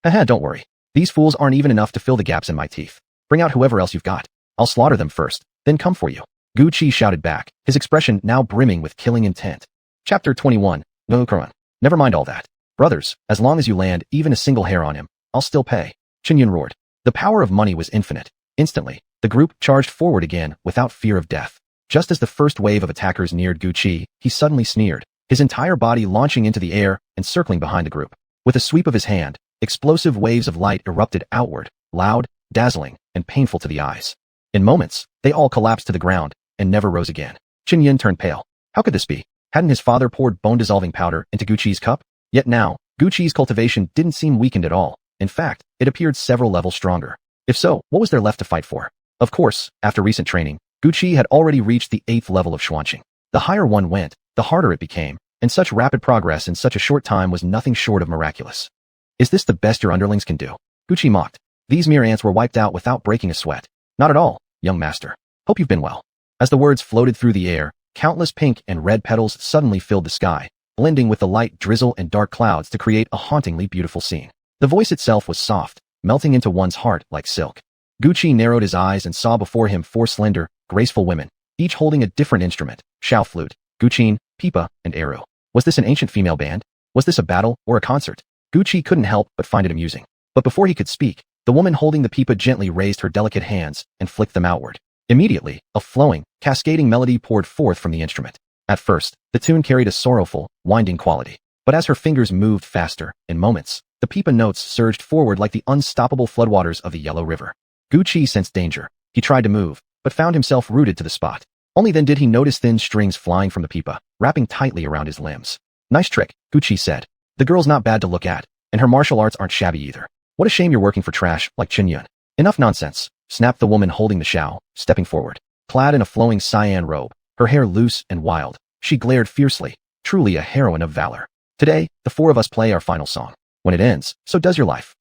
Haha, don't worry. These fools aren't even enough to fill the gaps in my teeth. Bring out whoever else you've got. I'll slaughter them first, then come for you. Gu Qi shouted back, his expression now brimming with killing intent. Chapter 21. No Quran. Never mind all that. Brothers, as long as you land even a single hair on him, I'll still pay. Qin Yun roared. The power of money was infinite. Instantly, the group charged forward again without fear of death. Just as the first wave of attackers neared Gu Qi, he suddenly sneered, his entire body launching into the air and circling behind the group. With a sweep of his hand, explosive waves of light erupted outward, loud, dazzling, and painful to the eyes. In moments, they all collapsed to the ground and never rose again. Qin Yun turned pale. How could this be? Hadn't his father poured bone-dissolving powder into Gu Qi's cup? Yet now, Gu Qi's cultivation didn't seem weakened at all. In fact, it appeared several levels stronger. If so, what was there left to fight for? Of course, after recent training, Gu Qi had already reached the 8th level of Xuanqing. The higher one went, the harder it became, and such rapid progress in such a short time was nothing short of miraculous. Is this the best your underlings can do? Gu Qi mocked. These mere ants were wiped out without breaking a sweat. Not at all, young master. Hope you've been well. As the words floated through the air, countless pink and red petals suddenly filled the sky, blending with the light drizzle and dark clouds to create a hauntingly beautiful scene. The voice itself was soft, melting into one's heart like silk. Gu Qi narrowed his eyes and saw before him 4 slender, graceful women, each holding a different instrument, Xiao flute, guqin, pipa, and eru. Was this an ancient female band? Was this a battle or a concert? Gu Qi couldn't help but find it amusing. But before he could speak, the woman holding the pipa gently raised her delicate hands and flicked them outward. Immediately, a flowing, cascading melody poured forth from the instrument. At first, the tune carried a sorrowful, winding quality. But as her fingers moved faster, in moments, the pipa notes surged forward like the unstoppable floodwaters of the Yellow River. Gu Qi sensed danger. He tried to move, but found himself rooted to the spot. Only then did he notice thin strings flying from the pipa, wrapping tightly around his limbs. Nice trick, Gu Qi said. The girl's not bad to look at, and her martial arts aren't shabby either. What a shame you're working for trash like Qin Yun. Enough nonsense, snapped the woman holding the xiao, stepping forward. Clad in a flowing cyan robe, her hair loose and wild, she glared fiercely, truly a heroine of valor. Today, the 4 of us play our final song. When it ends, so does your life.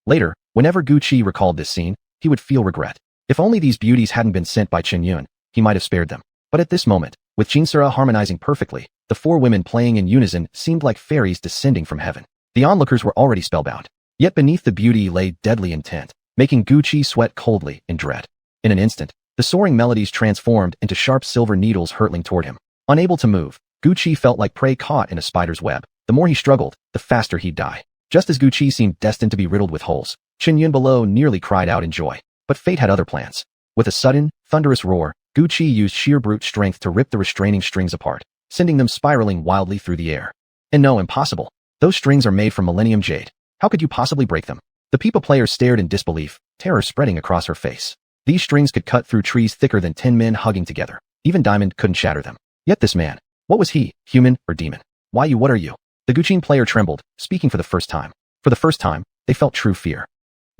Later, whenever Gu Qi recalled this scene, he would feel regret. If only these beauties hadn't been sent by Qin Yun, he might have spared them. But at this moment, with Jinsura harmonizing perfectly, the 4 women playing in unison seemed like fairies descending from heaven. The onlookers were already spellbound. Yet beneath the beauty lay deadly intent, making Gu Qi sweat coldly in dread. In an instant, the soaring melodies transformed into sharp silver needles hurtling toward him. Unable to move, Gu Qi felt like prey caught in a spider's web. The more he struggled, the faster he'd die. Just as Gu Qi seemed destined to be riddled with holes, Qin Yun below nearly cried out in joy. But fate had other plans. With a sudden, thunderous roar, Gu Qi used sheer brute strength to rip the restraining strings apart, sending them spiraling wildly through the air. And no, impossible. Those strings are made from Millennium Jade. How could you possibly break them? The pipa player stared in disbelief, terror spreading across her face. These strings could cut through trees thicker than 10 men hugging together. Even diamond couldn't shatter them. Yet this man, what was he, human or demon? Why you, what are you? The Guqin player trembled, speaking for the first time. For the first time, they felt true fear.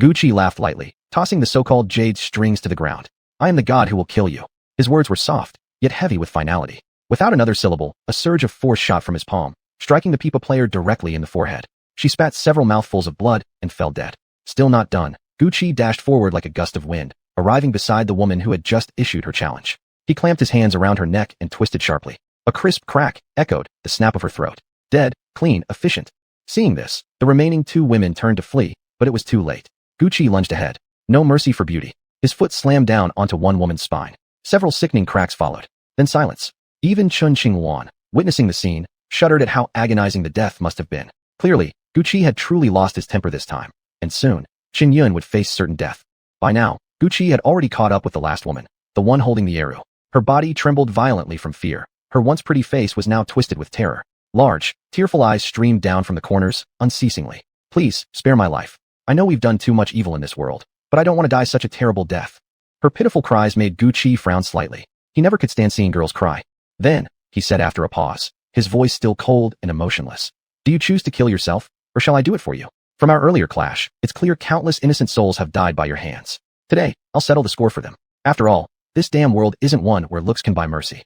Gu Qi laughed lightly, tossing the so-called jade strings to the ground. I am the god who will kill you. His words were soft, yet heavy with finality. Without another syllable, a surge of force shot from his palm, striking the pipa player directly in the forehead. She spat several mouthfuls of blood and fell dead. Still not done, Gu Qi dashed forward like a gust of wind, arriving beside the woman who had just issued her challenge. He clamped his hands around her neck and twisted sharply. A crisp crack echoed the snap of her throat. Dead, clean, efficient. Seeing this, the remaining 2 women turned to flee, but it was too late. Gu Qi lunged ahead. No mercy for beauty. His foot slammed down onto one woman's spine. Several sickening cracks followed. Then silence. Even Chen Xingwan, witnessing the scene, shuddered at how agonizing the death must have been. Clearly, Gu Qi had truly lost his temper this time, and soon, Qin Yun would face certain death. By now, Gu Qi had already caught up with the last woman, the one holding the arrow. Her body trembled violently from fear. Her once pretty face was now twisted with terror. Large, tearful eyes streamed down from the corners, unceasingly. Please, spare my life. I know we've done too much evil in this world, but I don't want to die such a terrible death. Her pitiful cries made Gu Qi frown slightly. He never could stand seeing girls cry. Then, he said after a pause, his voice still cold and emotionless. Do you choose to kill yourself, or shall I do it for you? From our earlier clash, it's clear countless innocent souls have died by your hands. Today, I'll settle the score for them. After all, this damn world isn't one where looks can buy mercy.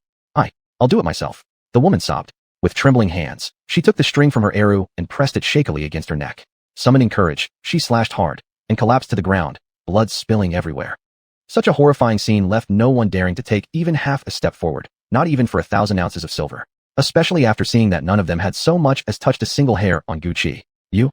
I'll do it myself. The woman sobbed. With trembling hands, she took the string from her arrow and pressed it shakily against her neck. Summoning courage, she slashed hard and collapsed to the ground, blood spilling everywhere. Such a horrifying scene left no one daring to take even half a step forward, not even for 1,000 ounces of silver. Especially after seeing that none of them had so much as touched a single hair on Gu Qi. You,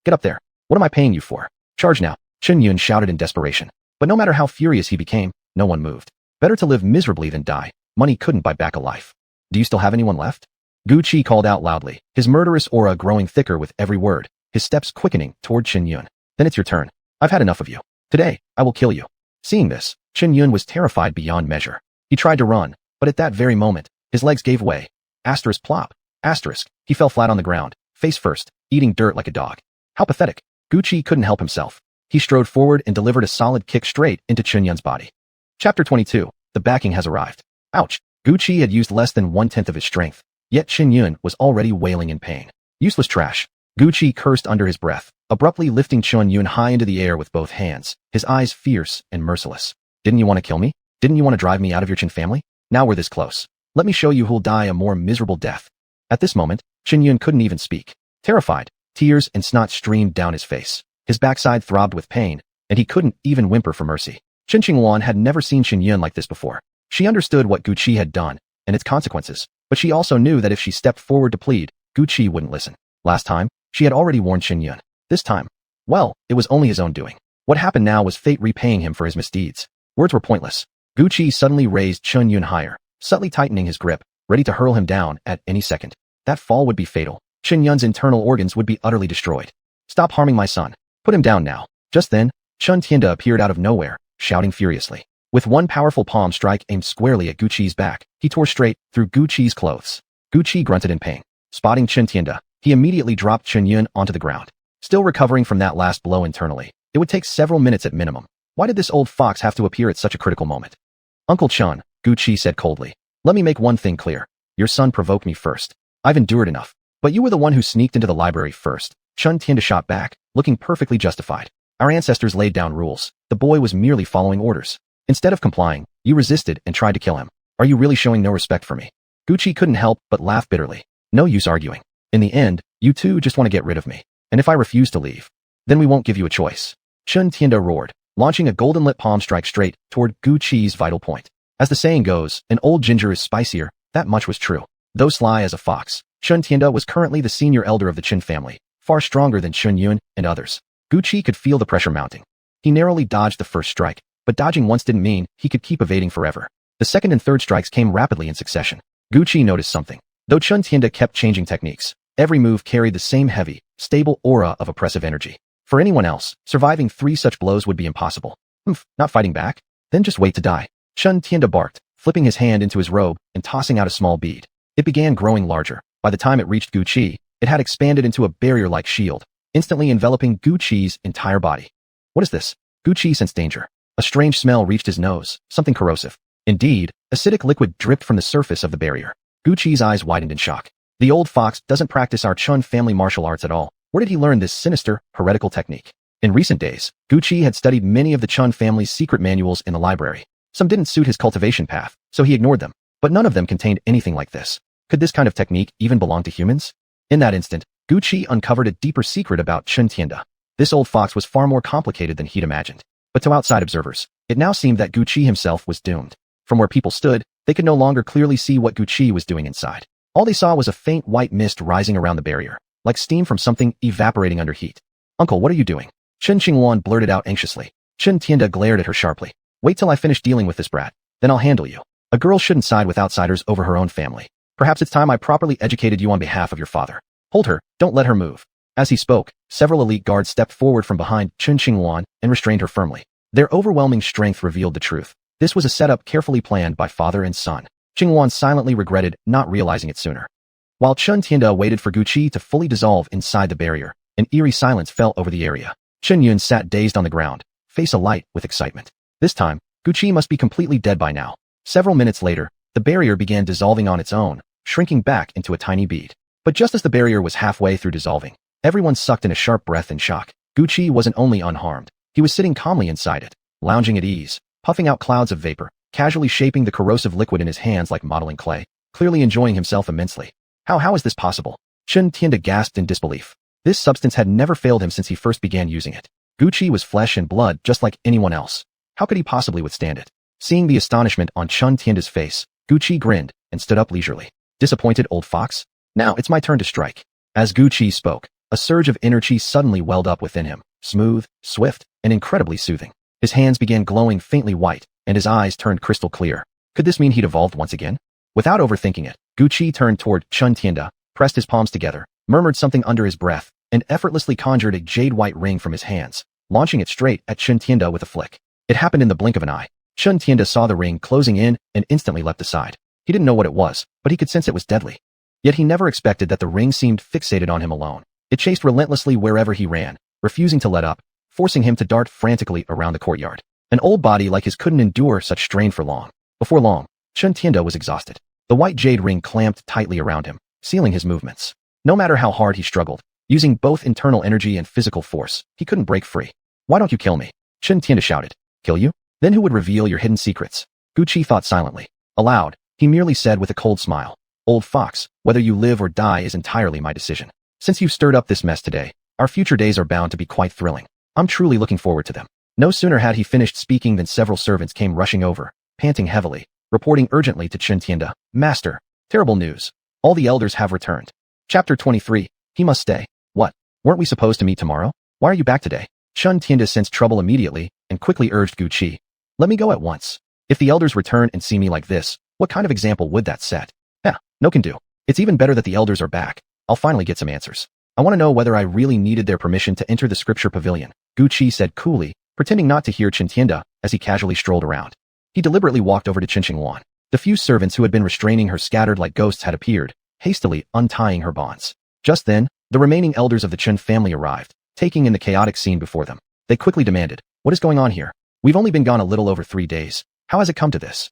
get up there. What am I paying you for? Charge now, Chen Yun shouted in desperation. But no matter how furious he became, no one moved. Better to live miserably than die. Money couldn't buy back a life. Do you still have anyone left? Gu Qi called out loudly, his murderous aura growing thicker with every word, his steps quickening toward Chen Yun. Then it's your turn. I've had enough of you. Today, I will kill you. Seeing this, Chen Yun was terrified beyond measure. He tried to run, but at that very moment, his legs gave way. Asterisk plop. Asterisk. He fell flat on the ground, face first, eating dirt like a dog. How pathetic. Gu Qi couldn't help himself. He strode forward and delivered a solid kick straight into Chen Yun's body. Chapter 22. The backing has arrived. Ouch. Gu Qi had used less than 1/10 of his strength, yet Chen Yun was already wailing in pain. Useless trash. Gu Qi cursed under his breath, abruptly lifting Chen Yun high into the air with both hands, his eyes fierce and merciless. Didn't you want to kill me? Didn't you want to drive me out of your Chen family? Now we're this close. Let me show you who'll die a more miserable death. At this moment, Chen Yun couldn't even speak. Terrified, tears and snot streamed down his face. His backside throbbed with pain, and he couldn't even whimper for mercy. Chen Qingwan had never seen Chen Yun like this before. She understood what Gu Qi had done, and its consequences, but she also knew that if she stepped forward to plead, Gu Qi wouldn't listen. Last time, she had already warned Chen Yun. This time, well, it was only his own doing. What happened now was fate repaying him for his misdeeds. Words were pointless. Gu Qi suddenly raised Chen Yun higher, subtly tightening his grip, ready to hurl him down at any second. That fall would be fatal. Chen Yun's internal organs would be utterly destroyed. Stop harming my son. Put him down now. Just then, Chen Tianda appeared out of nowhere, shouting furiously. With one powerful palm strike aimed squarely at Gu Qi's back, he tore straight through Gu Qi's clothes. Gu Qi grunted in pain. Spotting Chen Tianda, he immediately dropped Chen Yun onto the ground. Still recovering from that last blow internally, it would take several minutes at minimum. Why did this old fox have to appear at such a critical moment? Uncle Chen, Gu Qi said coldly. Let me make one thing clear. Your son provoked me first. I've endured enough. But you were the one who sneaked into the library first. Chen Tianda shot back, looking perfectly justified. Our ancestors laid down rules. The boy was merely following orders. Instead of complying, you resisted and tried to kill him. Are you really showing no respect for me? Gu Qi couldn't help but laugh bitterly. No use arguing. In the end, you two just want to get rid of me. And if I refuse to leave, then we won't give you a choice. Chen Tianda roared, launching a golden-lit palm strike straight toward Gu Qi's vital point. As the saying goes, an old ginger is spicier. That much was true. Though sly as a fox, Chen Tianda was currently the senior elder of the Qin family, far stronger than Chen Yun and others. Gu Qi could feel the pressure mounting. He narrowly dodged the first strike, but dodging once didn't mean he could keep evading forever. The second and third strikes came rapidly in succession. Gu Qi noticed something. Though Chen Tianda kept changing techniques, every move carried the same heavy, stable aura of oppressive energy. For anyone else, surviving 3 such blows would be impossible. Not fighting back? Then just wait to die. Chen Tianda barked, flipping his hand into his robe and tossing out a small bead. It began growing larger. By the time it reached Gu Qi, it had expanded into a barrier-like shield, instantly enveloping Gu Qi's entire body. What is this? Gu Qi sensed danger. A strange smell reached his nose, something corrosive. Indeed, acidic liquid dripped from the surface of the barrier. Gu Qi's eyes widened in shock. The old fox doesn't practice our Chun family martial arts at all. Where did he learn this sinister, heretical technique? In recent days, Gu Qi had studied many of the Chun family's secret manuals in the library. Some didn't suit his cultivation path, so he ignored them. But none of them contained anything like this. Could this kind of technique even belong to humans? In that instant, Gu Qi uncovered a deeper secret about Chen Tianda. This old fox was far more complicated than he'd imagined. But to outside observers, it now seemed that Gu Qi himself was doomed. From where people stood, they could no longer clearly see what Gu Qi was doing inside. All they saw was a faint white mist rising around the barrier, like steam from something evaporating under heat. Uncle, what are you doing? Chen Qingwan blurted out anxiously. Chen Tianda glared at her sharply. Wait till I finish dealing with this brat. Then I'll handle you. A girl shouldn't side with outsiders over her own family. Perhaps it's time I properly educated you on behalf of your father. Hold her, don't let her move. As he spoke, several elite guards stepped forward from behind Chen Qingwan and restrained her firmly. Their overwhelming strength revealed the truth. This was a setup carefully planned by father and son. Qingwan silently regretted not realizing it sooner. While Chen Tianda waited for Gu Qi to fully dissolve inside the barrier, an eerie silence fell over the area. Chen Yun sat dazed on the ground, face alight with excitement. This time, Guqi must be completely dead by now. Several minutes later, the barrier began dissolving on its own, shrinking back into a tiny bead. But just as the barrier was halfway through dissolving, everyone sucked in a sharp breath in shock. Guqi wasn't only unharmed, he was sitting calmly inside it, lounging at ease, puffing out clouds of vapor, casually shaping the corrosive liquid in his hands like modeling clay, clearly enjoying himself immensely. How is this possible? Chen Tianda gasped in disbelief. This substance had never failed him since he first began using it. Guqi was flesh and blood just like anyone else. How could he possibly withstand it? Seeing the astonishment on Chen Tianda's face, Guqi grinned and stood up leisurely. Disappointed, old fox? Now it's my turn to strike. As Guqi spoke, a surge of inner chi suddenly welled up within him, smooth, swift, and incredibly soothing. His hands began glowing faintly white, and his eyes turned crystal clear. Could this mean he'd evolved once again? Without overthinking it, Guqi turned toward Chen Tianda, pressed his palms together, murmured something under his breath, and effortlessly conjured a jade-white ring from his hands, launching it straight at Chen Tianda with a flick. It happened in the blink of an eye. Chen Tianda saw the ring closing in and instantly leapt aside. He didn't know what it was, but he could sense it was deadly. Yet he never expected that the ring seemed fixated on him alone. It chased relentlessly wherever he ran, refusing to let up, forcing him to dart frantically around the courtyard. An old body like his couldn't endure such strain for long. Before long, Chen Tianda was exhausted. The white jade ring clamped tightly around him, sealing his movements. No matter how hard he struggled, using both internal energy and physical force, he couldn't break free. Why don't you kill me? Chen Tianda shouted. Kill you? Then who would reveal your hidden secrets? Guqi thought silently. Aloud, he merely said with a cold smile. Old fox, whether you live or die is entirely my decision. Since you've stirred up this mess today, our future days are bound to be quite thrilling. I'm truly looking forward to them. No sooner had he finished speaking than several servants came rushing over, panting heavily, reporting urgently to Chen Tianda. Master, terrible news. All the elders have returned. Chapter 23. He must stay. What? Weren't we supposed to meet tomorrow? Why are you back today? Chen Tianda sensed trouble immediately and quickly urged Guqi. Let me go at once. If the elders return and see me like this, what kind of example would that set? No can do. It's even better that the elders are back. I'll finally get some answers. I want to know whether I really needed their permission to enter the scripture pavilion, Guqi said coolly, pretending not to hear Chen Tianda as he casually strolled around. He deliberately walked over to Chen Qingwan. The few servants who had been restraining her scattered like ghosts had appeared, hastily untying her bonds. Just then, the remaining elders of the Chen family arrived, taking in the chaotic scene before them. They quickly demanded, what is going on here? We've only been gone a little over 3 days. How has it come to this?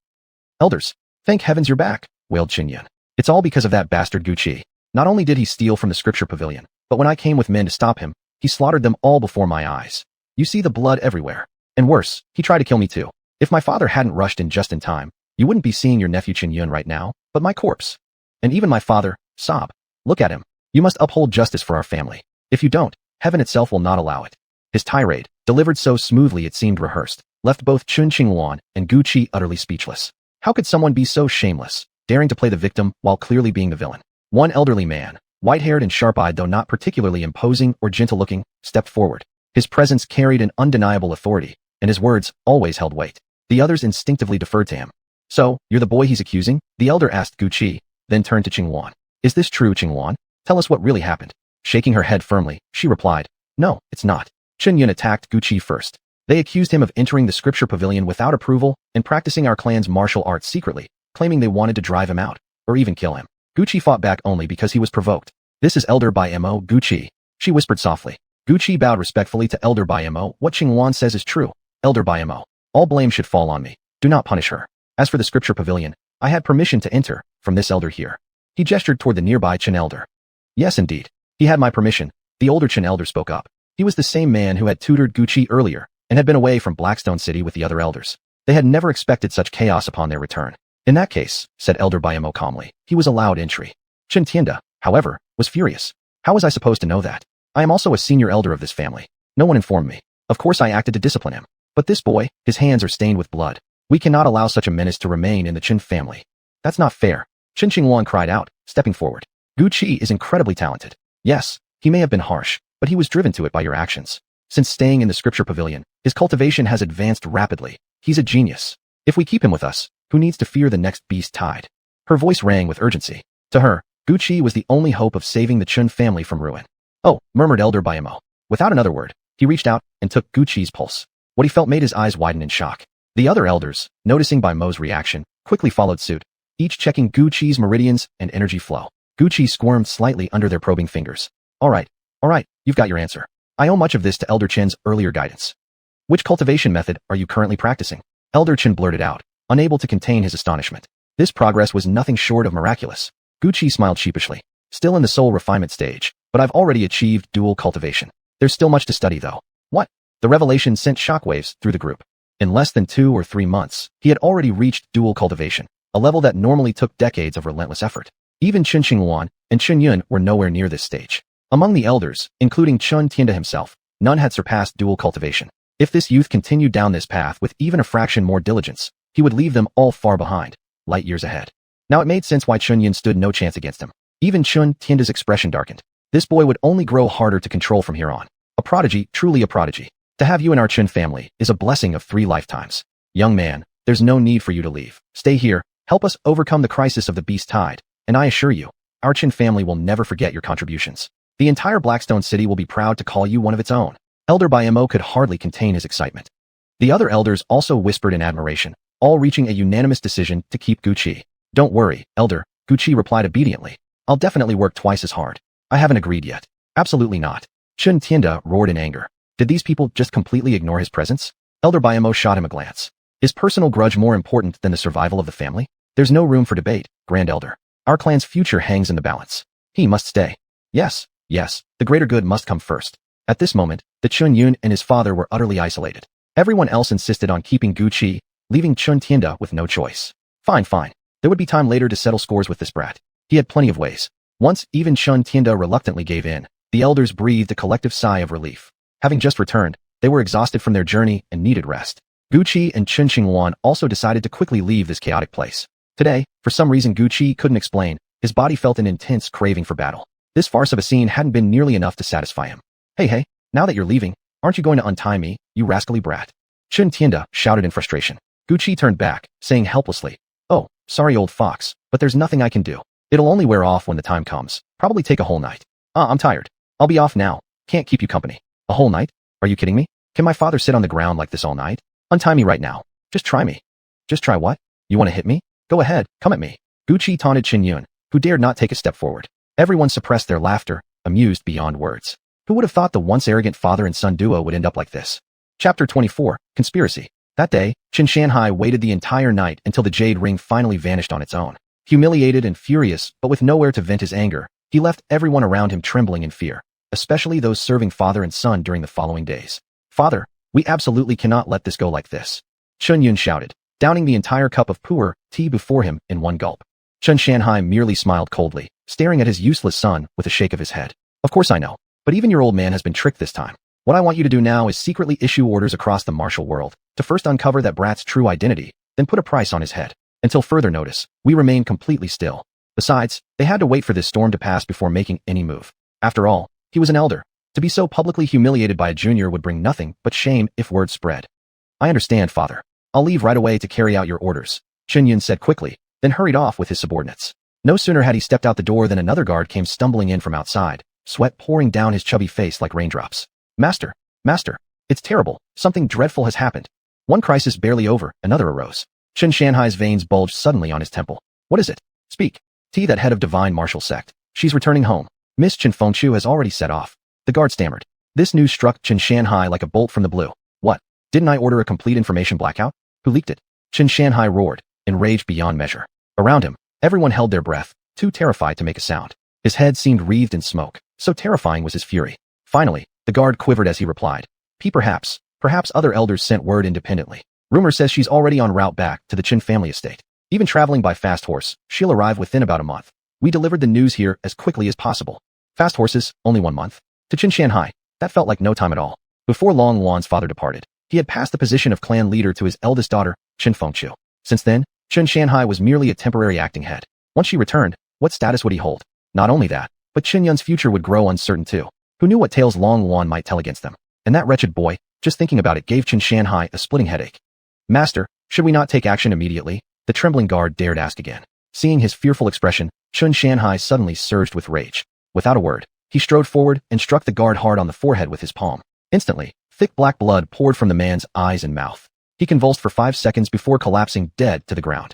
Elders, thank heavens you're back, wailed Qingyun. It's all because of that bastard Guqi. Not only did he steal from the scripture pavilion, but when I came with men to stop him, he slaughtered them all before my eyes. You see the blood everywhere. And worse, he tried to kill me too. If my father hadn't rushed in just in time, you wouldn't be seeing your nephew Qingyun right now, but my corpse. And even my father, Sob. Look at him. You must uphold justice for our family. If you don't, heaven itself will not allow it. His tirade, delivered so smoothly it seemed rehearsed, left both Chen Qingwan and Guqi utterly speechless. How could someone be so shameless, daring to play the victim while clearly being the villain? One elderly man, white-haired and sharp-eyed though not particularly imposing or gentle-looking, stepped forward. His presence carried an undeniable authority, and his words always held weight. The others instinctively deferred to him. So, you're the boy he's accusing? The elder asked Guqi, then turned to Qingwan. Is this true, Qingwan? Tell us what really happened. Shaking her head firmly, she replied, no, it's not. Qingyun attacked Guqi first. They accused him of entering the scripture pavilion without approval and practicing our clan's martial arts secretly, claiming they wanted to drive him out, or even kill him. Guqi fought back only because he was provoked. This is Elder by Mo Guqi, she whispered softly. Guqi bowed respectfully to Elder by Mo. What Qingwan says is true. Elder by Mo. All blame should fall on me. Do not punish her. As for the scripture pavilion, I had permission to enter, from this elder here. He gestured toward the nearby Chen elder. Yes, indeed. He had my permission, the older Chen elder spoke up. He was the same man who had tutored Guqi earlier, and had been away from Blackstone City with the other elders. They had never expected such chaos upon their return. In that case, said Elder by Mo calmly, he was allowed entry. Chen Tianda, however, was furious. How was I supposed to know that? I am also a senior elder of this family. No one informed me. Of course I acted to discipline him. But this boy, his hands are stained with blood. We cannot allow such a menace to remain in the Chen family. That's not fair. Chen Qingwan cried out, stepping forward. Guqi is incredibly talented. Yes, he may have been harsh, but he was driven to it by your actions. Since staying in the scripture pavilion, his cultivation has advanced rapidly. He's a genius. If we keep him with us, who needs to fear the next beast tide? Her voice rang with urgency. To her, Guqi was the only hope of saving the Chen family from ruin. Oh, murmured Elder by Mo. Without another word, he reached out and took Guqi's pulse. What he felt made his eyes widen in shock. The other elders, noticing by Mo's reaction, quickly followed suit, each checking Guqi's meridians and energy flow. Guqi squirmed slightly under their probing fingers. All right, you've got your answer. I owe much of this to Elder Chen's earlier guidance. Which cultivation method are you currently practicing? Elder Chen blurted out, unable to contain his astonishment. This progress was nothing short of miraculous. Guqi smiled sheepishly. Still in the soul refinement stage, but I've already achieved dual cultivation. There's still much to study though. What? The revelation sent shockwaves through the group. In less than 2 or 3 months, he had already reached dual cultivation, a level that normally took decades of relentless effort. Even Chen Xinghuan and Chen Yun were nowhere near this stage. Among the elders, including Chen Tianda himself, none had surpassed dual cultivation. If this youth continued down this path with even a fraction more diligence, he would leave them all far behind, light years ahead. Now it made sense why Chen Yun stood no chance against him. Even Chen Tianda's expression darkened. This boy would only grow harder to control from here on. A prodigy, truly a prodigy. To have you in our Chen family is a blessing of 3 lifetimes. Young man, there's no need for you to leave. Stay here, help us overcome the crisis of the beast tide, and I assure you, our Chen family will never forget your contributions. The entire Blackstone City will be proud to call you one of its own. Elder Bayamo could hardly contain his excitement. The other elders also whispered in admiration, all reaching a unanimous decision to keep Guqi. Don't worry, Elder, Guqi replied obediently. I'll definitely work twice as hard. I haven't agreed yet. Absolutely not. Chen Tianda roared in anger. Did these people just completely ignore his presence? Elder Bayamo shot him a glance. Is personal grudge more important than the survival of the family? There's no room for debate, Grand Elder. Our clan's future hangs in the balance. He must stay. Yes, the greater good must come first. At this moment, the Chen Yun and his father were utterly isolated. Everyone else insisted on keeping Guqi, leaving Chen Tianda with no choice. Fine. There would be time later to settle scores with this brat. He had plenty of ways. Once even Chen Tianda reluctantly gave in, the elders breathed a collective sigh of relief. Having just returned, they were exhausted from their journey and needed rest. Guqi and Chen Xinghuan also decided to quickly leave this chaotic place. Today, for some reason Guqi couldn't explain, his body felt an intense craving for battle. This farce of a scene hadn't been nearly enough to satisfy him. Hey, now that you're leaving, aren't you going to untie me, you rascally brat? Chen Tianda shouted in frustration. Guqi turned back, saying helplessly, Oh, sorry old fox, but there's nothing I can do. It'll only wear off when the time comes, probably take a whole night. I'm tired. I'll be off now, can't keep you company. A whole night? Are you kidding me? Can my father sit on the ground like this all night? Untie me right now. Just try me. Just try what? You want to hit me? Go ahead, come at me. Guqi taunted Chen Yun, who dared not take a step forward. Everyone suppressed their laughter, amused beyond words. Who would have thought the once arrogant father and son duo would end up like this? Chapter 24, Conspiracy. That day, Chen Shanhai waited the entire night until the jade ring finally vanished on its own. Humiliated and furious, but with nowhere to vent his anger, he left everyone around him trembling in fear, especially those serving father and son during the following days. Father, we absolutely cannot let this go like this. Chen Yun shouted, downing the entire cup of pu'er tea before him in one gulp. Chen Shanhai merely smiled coldly, staring at his useless son with a shake of his head. Of course I know, but even your old man has been tricked this time. What I want you to do now is secretly issue orders across the martial world to first uncover that brat's true identity, then put a price on his head. Until further notice, we remain completely still. Besides, they had to wait for this storm to pass before making any move. After all, he was an elder. To be so publicly humiliated by a junior would bring nothing but shame if word spread. I understand, father. I'll leave right away to carry out your orders, Chen Yun said quickly, then hurried off with his subordinates. No sooner had he stepped out the door than another guard came stumbling in from outside, sweat pouring down his chubby face like raindrops. Master, it's terrible. Something dreadful has happened. One crisis barely over, another arose. Chen Shanhai's veins bulged suddenly on his temple. What is it? Speak. That head of divine martial sect. She's returning home. Miss Chen Fengchu has already set off. The guard stammered. This news struck Chen Shanhai like a bolt from the blue. What? Didn't I order a complete information blackout? Who leaked it? Chen Shanhai roared, enraged beyond measure. Around him, everyone held their breath, too terrified to make a sound. His head seemed wreathed in smoke, so terrifying was his fury. Finally, the guard quivered as he replied. Perhaps other elders sent word independently. Rumor says she's already en route back to the Chen family estate. Even traveling by fast horse, she'll arrive within about a month. We delivered the news here as quickly as possible. Fast horses, only 1 month. To Chen Shanhai, that felt like no time at all. Before long, Wan's father departed. He had passed the position of clan leader to his eldest daughter, Chen Fengchu. Since then, Chen Shanhai was merely a temporary acting head. Once she returned, what status would he hold? Not only that, but Chen Yun's future would grow uncertain too. Who knew what tales Long Wan might tell against them? And that wretched boy, just thinking about it gave Chen Shanhai a splitting headache. Master, should we not take action immediately? The trembling guard dared ask again. Seeing his fearful expression, Chen Shanhai suddenly surged with rage. Without a word, he strode forward and struck the guard hard on the forehead with his palm. Instantly, thick black blood poured from the man's eyes and mouth. He convulsed for 5 seconds before collapsing dead to the ground.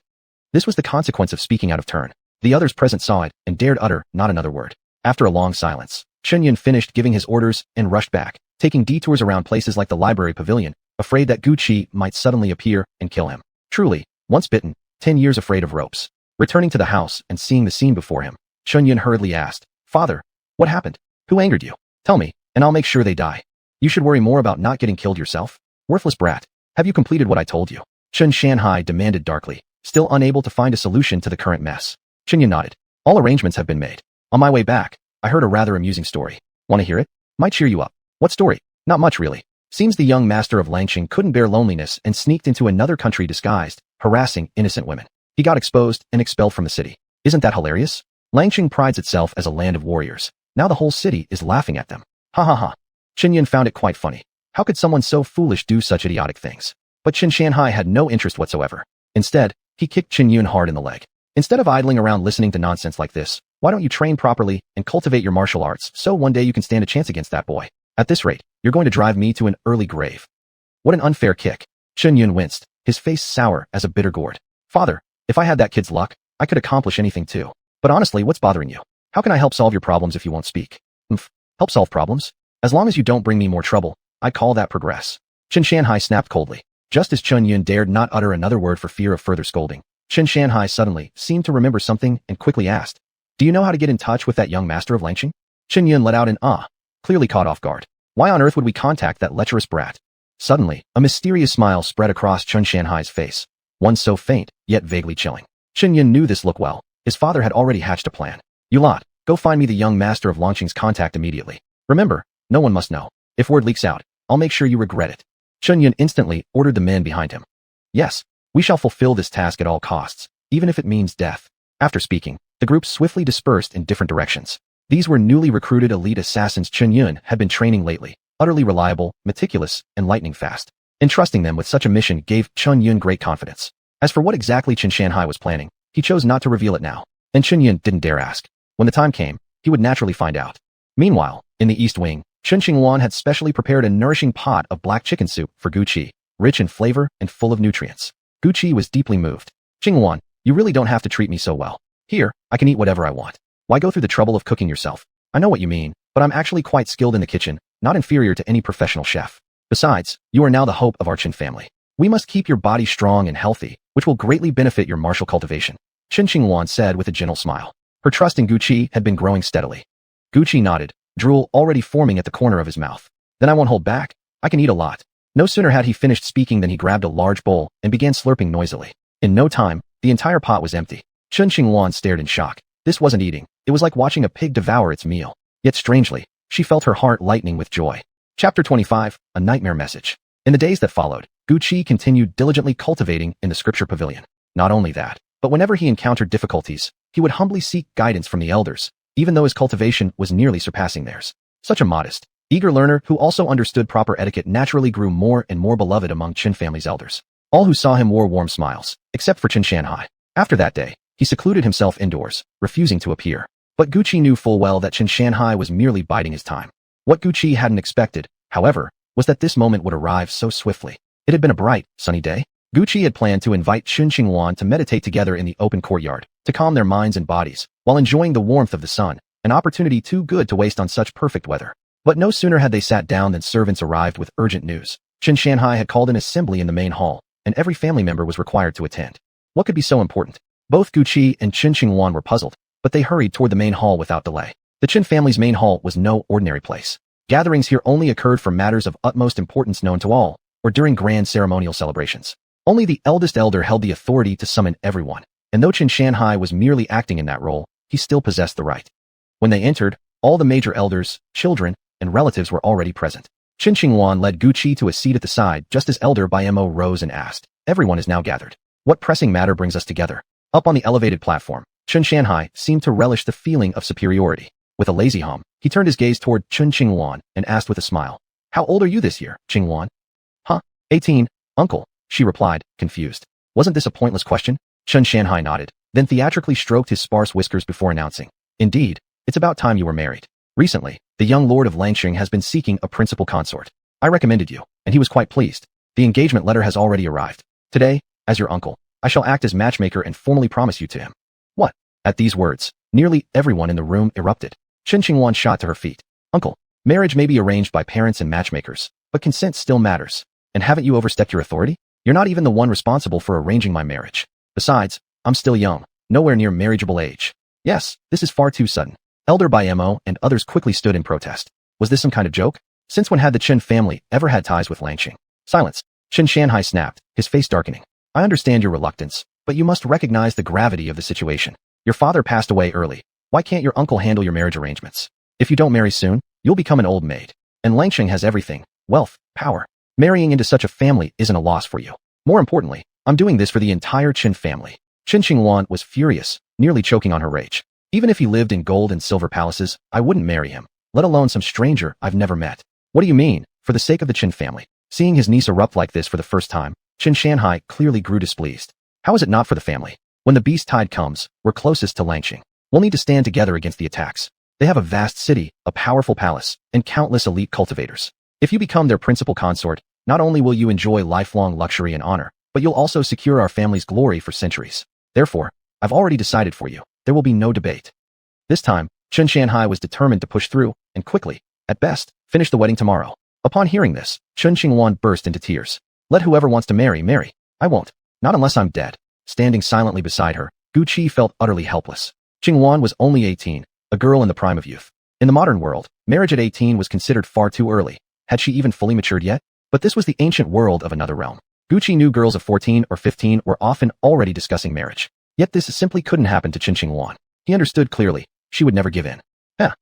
This was the consequence of speaking out of turn. The others present saw it and dared utter not another word. After a long silence, Chen Yun finished giving his orders and rushed back, taking detours around places like the library pavilion, afraid that Gu Qi might suddenly appear and kill him. Truly, once bitten, 10 years afraid of ropes. Returning to the house and seeing the scene before him, Chunyun hurriedly asked, "Father, what happened? Who angered you? Tell me, and I'll make sure they die. You should worry more about not getting killed yourself. Worthless brat, have you completed what I told you?" Chun Shanhai demanded darkly, still unable to find a solution to the current mess. Chunyun nodded. "All arrangements have been made. On my way back, I heard a rather amusing story. Want to hear it? Might cheer you up." "What story?" "Not much really. Seems the young master of Langqing couldn't bear loneliness and sneaked into another country disguised, harassing innocent women. He got exposed and expelled from the city. Isn't that hilarious? Langqing prides itself as a land of warriors. Now the whole city is laughing at them. Ha ha ha." Chunyun found it quite funny. How could someone so foolish do such idiotic things? But Qin Shanhai had no interest whatsoever. Instead, he kicked Chunyun hard in the leg. "Instead of idling around listening to nonsense like this, why don't you train properly and cultivate your martial arts so one day you can stand a chance against that boy? At this rate, you're going to drive me to an early grave." What an unfair kick. Chunyun winced, his face sour as a bitter gourd. "Father, if I had that kid's luck, I could accomplish anything too. But honestly, what's bothering you? How can I help solve your problems if you won't speak?" Help solve problems? As long as you don't bring me more trouble, I call that progress." Qin Shanhai snapped coldly. Just as Chunyun dared not utter another word for fear of further scolding, Qin Shanhai suddenly seemed to remember something and quickly asked, "Do you know how to get in touch with that young master of Langqing?" Chunyun let out an "ah," clearly caught off guard. Why on earth would we contact that lecherous brat? Suddenly, a mysterious smile spread across Qin Shanhai's face, one so faint, yet vaguely chilling. Chunyun knew this look well. His father had already hatched a plan. "You lot, go find me the young master of Langqing's contact immediately. Remember, no one must know. If word leaks out, I'll make sure you regret it." Chunyun instantly ordered the men behind him. "Yes, we shall fulfill this task at all costs, even if it means death." After speaking, the group swiftly dispersed in different directions. These were newly recruited elite assassins Chunyun had been training lately, utterly reliable, meticulous, and lightning fast. Entrusting them with such a mission gave Chunyun great confidence. As for what exactly Qin Shanhai was planning, he chose not to reveal it now, and Chunyun didn't dare ask. When the time came, he would naturally find out. Meanwhile, in the East Wing, Chun Qingwan had specially prepared a nourishing pot of black chicken soup for Gu Qi, rich in flavor and full of nutrients. Gu Qi was deeply moved. "Qingwan, you really don't have to treat me so well. Here, I can eat whatever I want. Why go through the trouble of cooking yourself? I know what you mean, but I'm actually quite skilled in the kitchen, not inferior to any professional chef. Besides, you are now the hope of our Qin family. We must keep your body strong and healthy, which will greatly benefit your martial cultivation," Qin Qingwan said with a gentle smile. Her trust in Gu Qi had been growing steadily. Gu Qi nodded, drool already forming at the corner of his mouth. "Then I won't hold back. I can eat a lot." No sooner had he finished speaking than he grabbed a large bowl and began slurping noisily. In no time, the entire pot was empty. Qin Qingwan stared in shock. This wasn't eating. It was like watching a pig devour its meal. Yet strangely, she felt her heart lightening with joy. Chapter 25, A Nightmare Message. In the days that followed, Gu Qi continued diligently cultivating in the scripture pavilion. Not only that, but whenever he encountered difficulties, he would humbly seek guidance from the elders, even though his cultivation was nearly surpassing theirs. Such a modest, eager learner who also understood proper etiquette naturally grew more and more beloved among Qin family's elders. All who saw him wore warm smiles, except for Qin Shanhai. After that day, he secluded himself indoors, refusing to appear. But Gu Qi knew full well that Qin Shanhai was merely biding his time. What Gu Qi hadn't expected, however, was that this moment would arrive so swiftly. It had been a bright, sunny day. Gu Qi had planned to invite Qin Qingwan to meditate together in the open courtyard, to calm their minds and bodies, while enjoying the warmth of the sun, an opportunity too good to waste on such perfect weather. But no sooner had they sat down than servants arrived with urgent news. Qin Shanhai had called an assembly in the main hall, and every family member was required to attend. What could be so important? Both Gu Qi and Qin Qingwan were puzzled, but they hurried toward the main hall without delay. The Qin family's main hall was no ordinary place. Gatherings here only occurred for matters of utmost importance known to all, or during grand ceremonial celebrations. Only the eldest elder held the authority to summon everyone, and though Qin Shanhai was merely acting in that role, he still possessed the right. When they entered, all the major elders, children, and relatives were already present. Qin Qingwan led Gu Qi to a seat at the side just as Elder Mo rose and asked, "Everyone is now gathered. What pressing matter brings us together?" Up on the elevated platform, Qin Shanhai seemed to relish the feeling of superiority. With a lazy hum, he turned his gaze toward Qin Qingwan and asked with a smile, "How old are you this year, Qingwan?" "Huh? 18, uncle," she replied, confused. Wasn't this a pointless question? Qin Shanhai nodded, then theatrically stroked his sparse whiskers before announcing, "Indeed, it's about time you were married. Recently, the young lord of Langqing has been seeking a principal consort. I recommended you, and he was quite pleased. The engagement letter has already arrived. Today, as your uncle, I shall act as matchmaker and formally promise you to him." "What?" At these words, nearly everyone in the room erupted. Qin Qingwan shot to her feet. "Uncle, marriage may be arranged by parents and matchmakers, but consent still matters. And haven't you overstepped your authority? You're not even the one responsible for arranging my marriage. Besides, I'm still young, nowhere near marriageable age. Yes, this is far too sudden. Elder by Mo and others quickly stood in protest. Was this some kind of joke? Since when had the Chen family ever had ties with Langqing? Silence. Chen Shanhai snapped, his face darkening. I understand your reluctance, but you must recognize the gravity of the situation. Your father passed away early. Why can't your uncle handle your marriage arrangements? If you don't marry soon, you'll become an old maid. And Langqing has everything, wealth, power. Marrying into such a family isn't a loss for you. More importantly, I'm doing this for the entire Chen family. Chen Qinghuan was furious, nearly choking on her rage. Even if he lived in gold and silver palaces, I wouldn't marry him, let alone some stranger I've never met. What do you mean, for the sake of the Chen family? Seeing his niece erupt like this for the first time, Chen Shanhai clearly grew displeased. How is it not for the family? When the beast tide comes, we're closest to Langqing. We'll need to stand together against the attacks. They have a vast city, a powerful palace, and countless elite cultivators. If you become their principal consort, not only will you enjoy lifelong luxury and honor, but you'll also secure our family's glory for centuries. Therefore, I've already decided for you. There will be no debate. This time, Chen Shanhai was determined to push through, and quickly, at best, finish the wedding tomorrow. Upon hearing this, Chen Qinghuan burst into tears. Let whoever wants to marry, marry. I won't. Not unless I'm dead. Standing silently beside her, Gu Qi felt utterly helpless. Qinghuan was only 18, a girl in the prime of youth. In the modern world, marriage at 18 was considered far too early. Had she even fully matured yet? But this was the ancient world of another realm. Gu Qi knew girls of 14 or 15 were often already discussing marriage. Yet this simply couldn't happen to Chen Qinghuan. He understood clearly. She would never give in.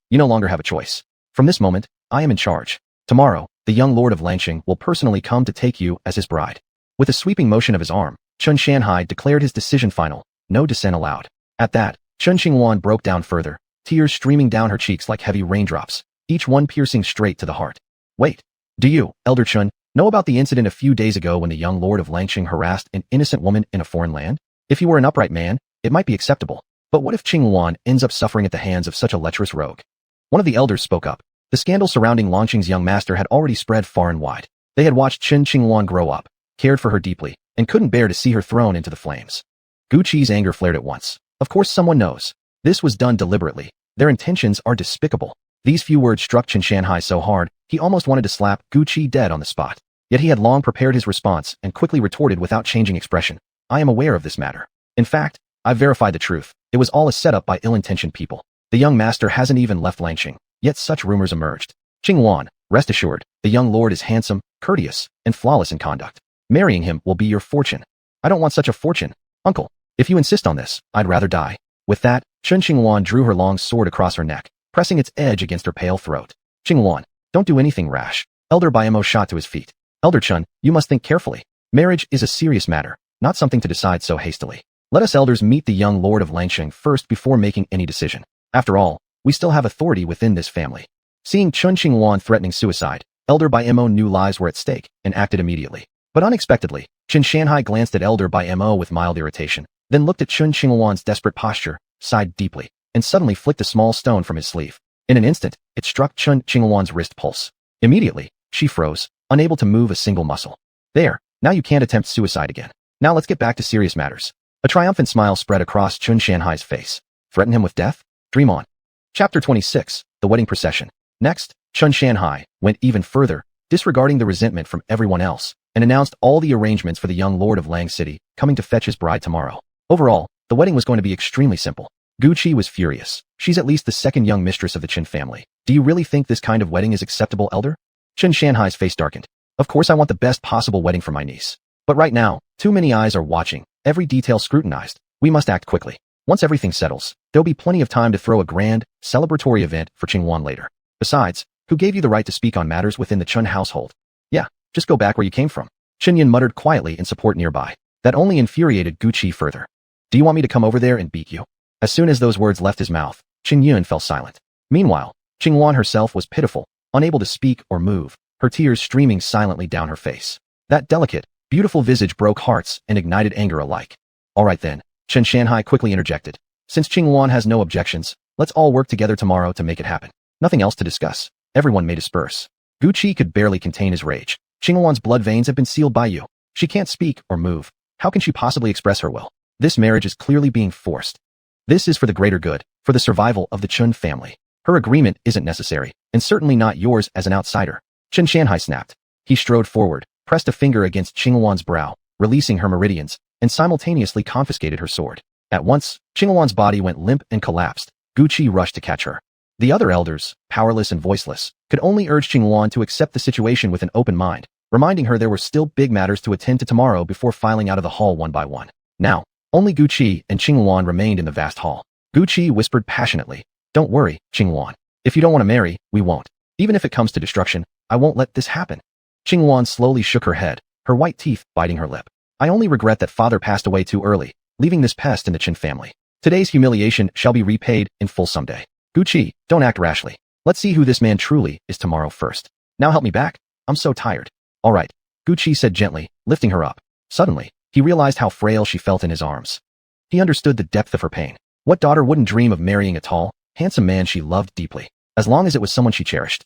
You no longer have a choice. From this moment, I am in charge. Tomorrow, the young lord of Langqing will personally come to take you as his bride. With a sweeping motion of his arm, Chen Shanhai declared his decision final. No dissent allowed. At that, Chen Qinghuan broke down further, tears streaming down her cheeks like heavy raindrops, each one piercing straight to the heart. Wait. Do you, Elder Chen, know about the incident a few days ago when the young lord of Langqing harassed an innocent woman in a foreign land? If you were an upright man, it might be acceptable. But what if Qinghuan ends up suffering at the hands of such a lecherous rogue? One of the elders spoke up. The scandal surrounding Langqing's young master had already spread far and wide. They had watched Chen Qinghuan grow up, cared for her deeply, and couldn't bear to see her thrown into the flames. Gu Qi's anger flared at once. Of course someone knows. This was done deliberately. Their intentions are despicable. These few words struck Chen Shanhai so hard, he almost wanted to slap Gu Qi dead on the spot. Yet he had long prepared his response and quickly retorted without changing expression. I am aware of this matter. In fact, I've verified the truth. It was all a setup by ill-intentioned people. The young master hasn't even left Langqing, yet such rumors emerged. Qinghuan, rest assured, the young lord is handsome, courteous, and flawless in conduct. Marrying him will be your fortune. I don't want such a fortune, uncle. If you insist on this, I'd rather die. With that, Chen Qinghuan drew her long sword across her neck, pressing its edge against her pale throat. Qinghuan, don't do anything rash. Elder Byamo shot to his feet. Elder Chen, you must think carefully. Marriage is a serious matter, not something to decide so hastily. Let us elders meet the young lord of Langqing first before making any decision. After all, we still have authority within this family. Seeing Chen Qinghuan threatening suicide, Elder Byamo knew lives were at stake and acted immediately. But unexpectedly, Chen Shanhai glanced at Elder Byamo with mild irritation, then looked at Chen Qinghuan's desperate posture, sighed deeply, and suddenly flicked a small stone from his sleeve. In an instant, it struck Chen Qinghuan's wrist pulse. Immediately, she froze, unable to move a single muscle. There, now you can't attempt suicide again. Now let's get back to serious matters. A triumphant smile spread across Chen Shanhai's face. Threaten him with death? Dream on. Chapter 26, The Wedding Procession. Next, Chen Shanhai went even further, disregarding the resentment from everyone else, and announced all the arrangements for the young lord of Lang City coming to fetch his bride tomorrow. Overall, the wedding was going to be extremely simple. Gu Qi was furious. She's at least the second young mistress of the Chen family. Do you really think this kind of wedding is acceptable, elder? Chen Shanhai's face darkened. Of course I want the best possible wedding for my niece. But right now, too many eyes are watching, every detail scrutinized. We must act quickly. Once everything settles, there'll be plenty of time to throw a grand, celebratory event for Qinghuan later. Besides, who gave you the right to speak on matters within the Chen household? Yeah, just go back where you came from. Chen Yin muttered quietly in support nearby. That only infuriated Gu Qi further. Do you want me to come over there and beat you? As soon as those words left his mouth, Chen Yun fell silent. Meanwhile, Qinghuan herself was pitiful, unable to speak or move, her tears streaming silently down her face. That delicate, beautiful visage broke hearts and ignited anger alike. All right then, Chen Shanhai quickly interjected. Since Qinghuan has no objections, let's all work together tomorrow to make it happen. Nothing else to discuss. Everyone may disperse. Gu Qi could barely contain his rage. Qinghuan's blood veins have been sealed by you. She can't speak or move. How can she possibly express her will? This marriage is clearly being forced. This is for the greater good, for the survival of the Chen family. Her agreement isn't necessary, and certainly not yours as an outsider. Chen Shanhai snapped. He strode forward, pressed a finger against Qinghuan's brow, releasing her meridians, and simultaneously confiscated her sword. At once, Qinghuan's body went limp and collapsed. Guqi rushed to catch her. The other elders, powerless and voiceless, could only urge Qinghuan to accept the situation with an open mind, reminding her there were still big matters to attend to tomorrow before filing out of the hall one by one. Now, only Guqi and Qinghuan remained in the vast hall. Guqi whispered passionately, "Don't worry, Qinghuan. If you don't want to marry, we won't. Even if it comes to destruction, I won't let this happen." Qinghuan slowly shook her head, her white teeth biting her lip. "I only regret that father passed away too early, leaving this pest in the Qin family. Today's humiliation shall be repaid in full someday. Guqi, don't act rashly. Let's see who this man truly is tomorrow first. Now help me back. I'm so tired." "All right," Guqi said gently, lifting her up. Suddenly, he realized how frail she felt in his arms. He understood the depth of her pain. What daughter wouldn't dream of marrying a tall, handsome man she loved deeply, as long as it was someone she cherished?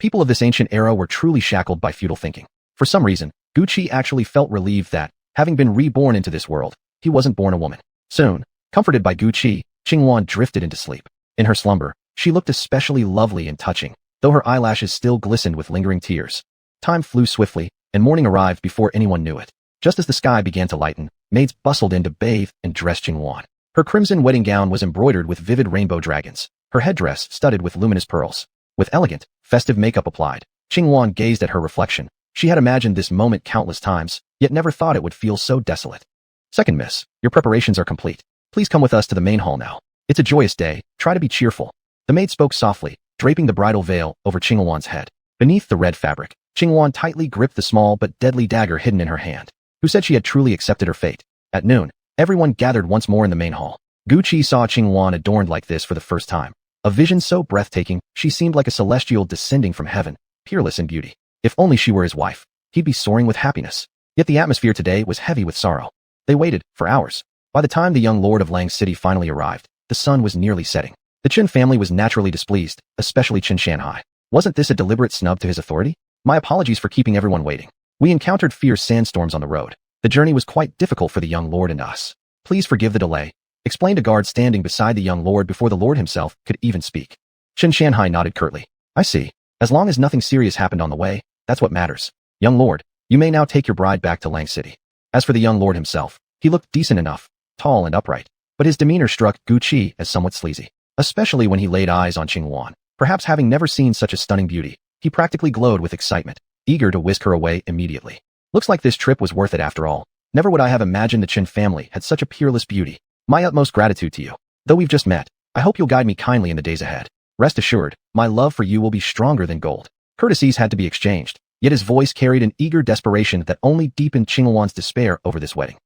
People of this ancient era were truly shackled by feudal thinking. For some reason, Guqi actually felt relieved that, having been reborn into this world, he wasn't born a woman. Soon, comforted by Guqi, Qinghuan drifted into sleep. In her slumber, she looked especially lovely and touching, though her eyelashes still glistened with lingering tears. Time flew swiftly, and morning arrived before anyone knew it. Just as the sky began to lighten, maids bustled in to bathe and dress Qinghuan. Her crimson wedding gown was embroidered with vivid rainbow dragons, her headdress studded with luminous pearls. With elegant, festive makeup applied, Qinghuan gazed at her reflection. She had imagined this moment countless times, yet never thought it would feel so desolate. "Second miss, your preparations are complete. Please come with us to the main hall now. It's a joyous day, try to be cheerful." The maid spoke softly, draping the bridal veil over Qinghuan's head. Beneath the red fabric, Qinghuan tightly gripped the small but deadly dagger hidden in her hand. Who said she had truly accepted her fate? At noon, everyone gathered once more in the main hall. Guqi saw Qinghuan adorned like this for the first time. A vision so breathtaking, she seemed like a celestial descending from heaven, peerless in beauty. If only she were his wife, he'd be soaring with happiness. Yet the atmosphere today was heavy with sorrow. They waited, for hours. By the time the young lord of Lang City finally arrived, the sun was nearly setting. The Qin family was naturally displeased, especially Qin Shanhai. Wasn't this a deliberate snub to his authority? "My apologies for keeping everyone waiting. We encountered fierce sandstorms on the road. The journey was quite difficult for the young lord and us. Please forgive the delay," explained a guard standing beside the young lord before the lord himself could even speak. Qin Shanhai nodded curtly. "I see. As long as nothing serious happened on the way, that's what matters. Young lord, you may now take your bride back to Lang City." As for the young lord himself, he looked decent enough, tall and upright, but his demeanor struck Guqi as somewhat sleazy, especially when he laid eyes on Qinghuan. Perhaps having never seen such a stunning beauty, he practically glowed with excitement, eager to whisk her away immediately. "Looks like this trip was worth it after all. Never would I have imagined the Qin family had such a peerless beauty. My utmost gratitude to you. Though we've just met, I hope you'll guide me kindly in the days ahead. Rest assured, my love for you will be stronger than gold." Courtesies had to be exchanged, yet his voice carried an eager desperation that only deepened Qinghuan's despair over this wedding.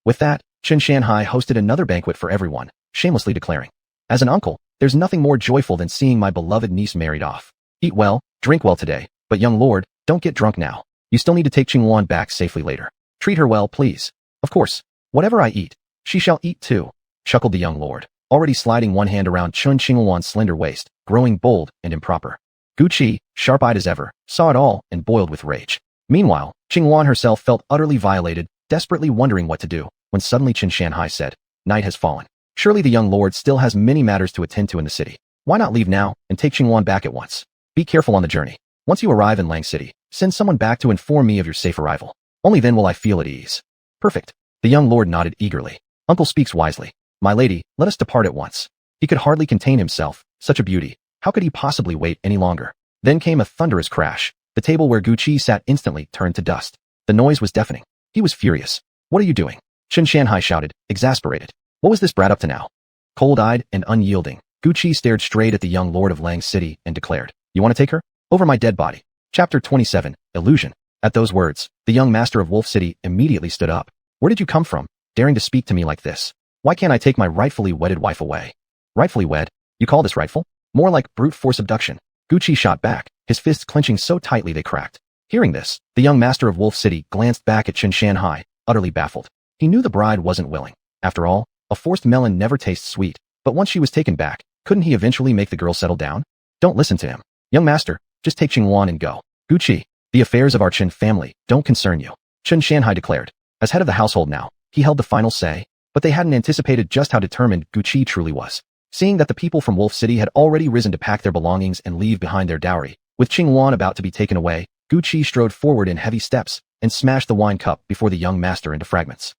With that, Qin Shanhai hosted another banquet for everyone, shamelessly declaring, "As an uncle, there's nothing more joyful than seeing my beloved niece married off. Eat well, drink well today, but young lord, don't get drunk now. You still need to take Qinghuan back safely later. Treat her well, please. Of course, whatever I eat, she shall eat too," chuckled the young lord, already sliding one hand around Qinghuan's slender waist, growing bold and improper. Guqi, sharp-eyed as ever, saw it all and boiled with rage. Meanwhile, Qinghuan herself felt utterly violated, desperately wondering what to do, when suddenly Qin Shanhai said, "Night has fallen. Surely the young lord still has many matters to attend to in the city. Why not leave now and take Qinghuan back at once? Be careful on the journey. Once you arrive in Lang City, send someone back to inform me of your safe arrival. Only then will I feel at ease." "Perfect." The young lord nodded eagerly. "Uncle speaks wisely. My lady, let us depart at once." He could hardly contain himself. Such a beauty. How could he possibly wait any longer? Then came a thunderous crash. The table where Guqi sat instantly turned to dust. The noise was deafening. He was furious. "What are you doing?" Qin Shanhai shouted, exasperated. What was this brat up to now? Cold-eyed and unyielding, Guqi stared straight at the young lord of Lang City and declared, "You want to take her? Over my dead body." Chapter 27, Illusion. At those words, the young master of Wolf City immediately stood up. "Where did you come from, daring to speak to me like this? Why can't I take my rightfully wedded wife away?" "Rightfully wed? You call this rightful? More like brute force abduction." Guqi shot back, his fists clenching so tightly they cracked. Hearing this, the young master of Wolf City glanced back at Qin Shanhai, utterly baffled. He knew the bride wasn't willing. After all, a forced melon never tastes sweet, but once she was taken back, couldn't he eventually make the girl settle down? "Don't listen to him. Young master, just take Qinghuan and go." "Guqi, the affairs of our Qin family don't concern you," Qin Shanhai declared. As head of the household now, he held the final say, but they hadn't anticipated just how determined Guqi truly was. Seeing that the people from Wolf City had already risen to pack their belongings and leave behind their dowry, with Qinghuan about to be taken away, Guqi strode forward in heavy steps and smashed the wine cup before the young master into fragments.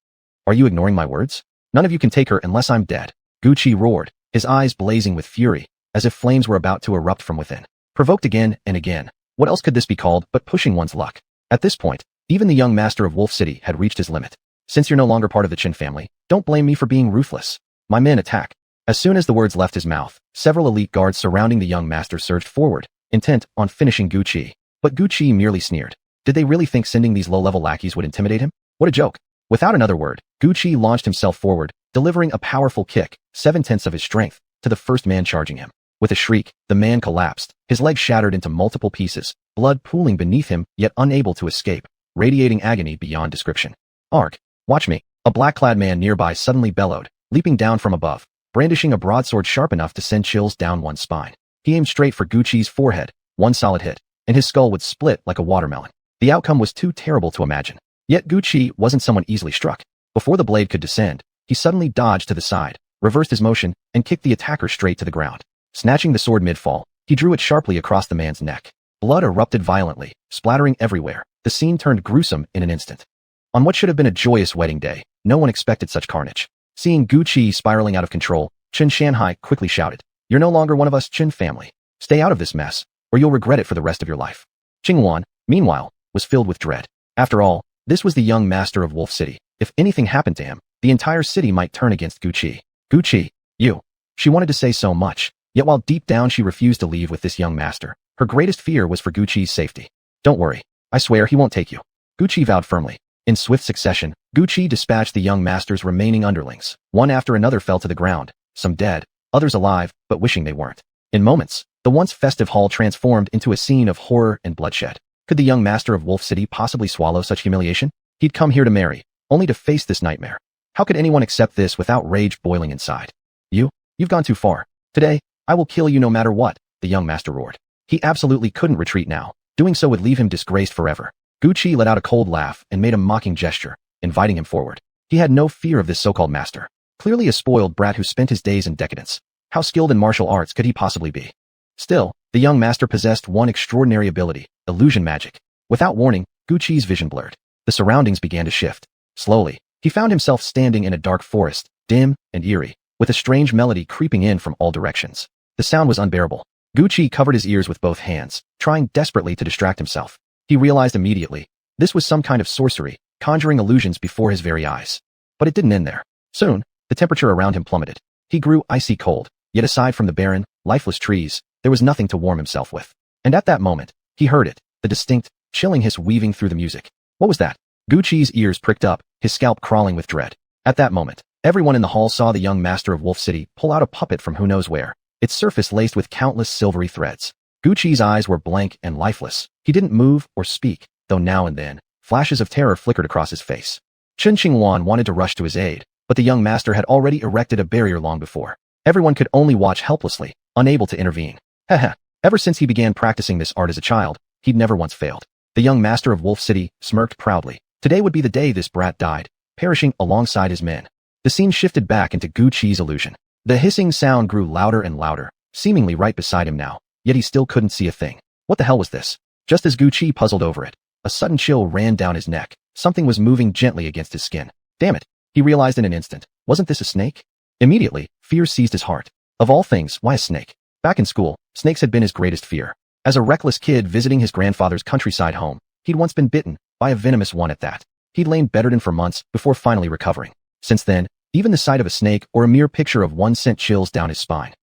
Are you ignoring my words? None of you can take her unless I'm dead. Gucci roared, his eyes blazing with fury, as if flames were about to erupt from within. Provoked again and again, what else could this be called but pushing one's luck? At this point, even the young master of Wolf City had reached his limit. Since you're no longer part of the Qin family, don't blame me for being ruthless. My men attack. As soon as the words left his mouth, several elite guards surrounding the young master surged forward, intent on finishing Gucci. But Gucci merely sneered. Did they really think sending these low-level lackeys would intimidate him? What a joke. Without another word, Gucci launched himself forward, delivering a powerful kick, 7/10 of his strength, to the first man charging him. With a shriek, the man collapsed, his leg shattered into multiple pieces, blood pooling beneath him, yet unable to escape, radiating agony beyond description. Arg, watch me. A black-clad man nearby suddenly bellowed, leaping down from above, brandishing a broadsword sharp enough to send chills down one's spine. He aimed straight for Gucci's forehead, one solid hit, and his skull would split like a watermelon. The outcome was too terrible to imagine. Yet Gucci wasn't someone easily struck. Before the blade could descend, he suddenly dodged to the side, reversed his motion, and kicked the attacker straight to the ground. Snatching the sword mid-fall, he drew it sharply across the man's neck. Blood erupted violently, splattering everywhere. The scene turned gruesome in an instant. On what should have been a joyous wedding day, no one expected such carnage. Seeing Gucci spiraling out of control, Qin Shanhai quickly shouted, "You're no longer one of us Qin family. Stay out of this mess, or you'll regret it for the rest of your life." Qingwan, meanwhile, was filled with dread. After all, this was the young master of Wolf City. If anything happened to him, the entire city might turn against Gucci. Gucci, you. She wanted to say so much, yet while deep down she refused to leave with this young master, her greatest fear was for Gucci's safety. Don't worry. I swear he won't take you. Gucci vowed firmly. In swift succession, Gucci dispatched the young master's remaining underlings. One after another fell to the ground, some dead, others alive, but wishing they weren't. In moments, the once festive hall transformed into a scene of horror and bloodshed. Could the young master of Wolf City possibly swallow such humiliation? He'd come here to marry, only to face this nightmare. How could anyone accept this without rage boiling inside? You've gone too far. Today, I will kill you no matter what, the young master roared. He absolutely couldn't retreat now. Doing so would leave him disgraced forever. Gucci let out a cold laugh and made a mocking gesture, inviting him forward. He had no fear of this so-called master. Clearly a spoiled brat who spent his days in decadence. How skilled in martial arts could he possibly be? Still, the young master possessed one extraordinary ability, illusion magic. Without warning, Gucci's vision blurred. The surroundings began to shift. Slowly, he found himself standing in a dark forest, dim and eerie, with a strange melody creeping in from all directions. The sound was unbearable. Gucci covered his ears with both hands, trying desperately to distract himself. He realized immediately, this was some kind of sorcery, conjuring illusions before his very eyes. But it didn't end there. Soon, the temperature around him plummeted. He grew icy cold, yet aside from the barren, lifeless trees, there was nothing to warm himself with. And at that moment, he heard it, the distinct, chilling hiss weaving through the music. What was that? Gucci's ears pricked up, his scalp crawling with dread. At that moment, everyone in the hall saw the young master of Wolf City pull out a puppet from who knows where, its surface laced with countless silvery threads. Gucci's eyes were blank and lifeless. He didn't move or speak, though now and then, flashes of terror flickered across his face. Chen Qingwan wanted to rush to his aid, but the young master had already erected a barrier long before. Everyone could only watch helplessly, unable to intervene. Haha, ever since he began practicing this art as a child, he'd never once failed. The young master of Wolf City smirked proudly. Today would be the day this brat died, perishing alongside his men. The scene shifted back into Gucci's illusion. The hissing sound grew louder and louder, seemingly right beside him now, yet he still couldn't see a thing. What the hell was this? Just as Gucci puzzled over it, a sudden chill ran down his neck. Something was moving gently against his skin. Damn it, he realized in an instant. Wasn't this a snake? Immediately, fear seized his heart. Of all things, why a snake? Back in school, snakes had been his greatest fear. As a reckless kid visiting his grandfather's countryside home, he'd once been bitten, by a venomous one at that. He'd lain bedridden for months before finally recovering. Since then, even the sight of a snake or a mere picture of one sent chills down his spine.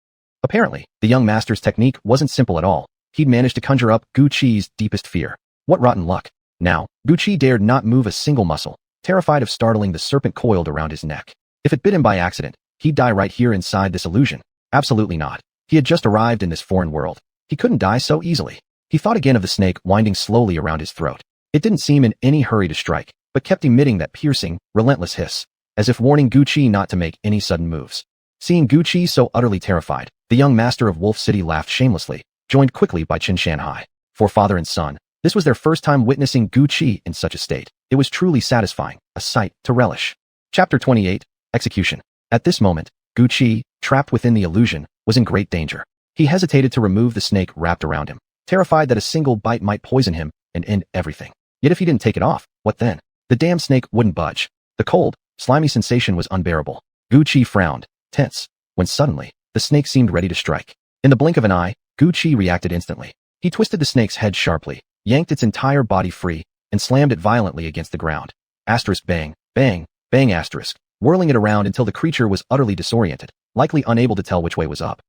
Apparently, the young master's technique wasn't simple at all. He'd managed to conjure up Gucci's deepest fear. What rotten luck. Now, Gucci dared not move a single muscle, terrified of startling the serpent coiled around his neck. If it bit him by accident, he'd die right here inside this illusion. Absolutely not. He had just arrived in this foreign world. He couldn't die so easily. He thought again of the snake winding slowly around his throat. It didn't seem in any hurry to strike, but kept emitting that piercing, relentless hiss, as if warning Gucci not to make any sudden moves. Seeing Gucci so utterly terrified, the young master of Wolf City laughed shamelessly, joined quickly by Qin Shanhai. For father and son, this was their first time witnessing Gucci in such a state. It was truly satisfying, a sight to relish. Chapter 28, Execution. At this moment, Gucci, trapped within the illusion, was in great danger. He hesitated to remove the snake wrapped around him, terrified that a single bite might poison him and end everything. Yet if he didn't take it off, What then? The damn snake wouldn't budge. The cold, slimy sensation was unbearable. Gu Qi frowned, tense, when suddenly, the snake seemed ready to strike. In the blink of an eye, Gu Qi reacted instantly. He twisted the snake's head sharply, yanked its entire body free, and slammed it violently against the ground. Asterisk bang, bang, bang asterisk, whirling it around until the creature was utterly disoriented, likely unable to tell which way was up.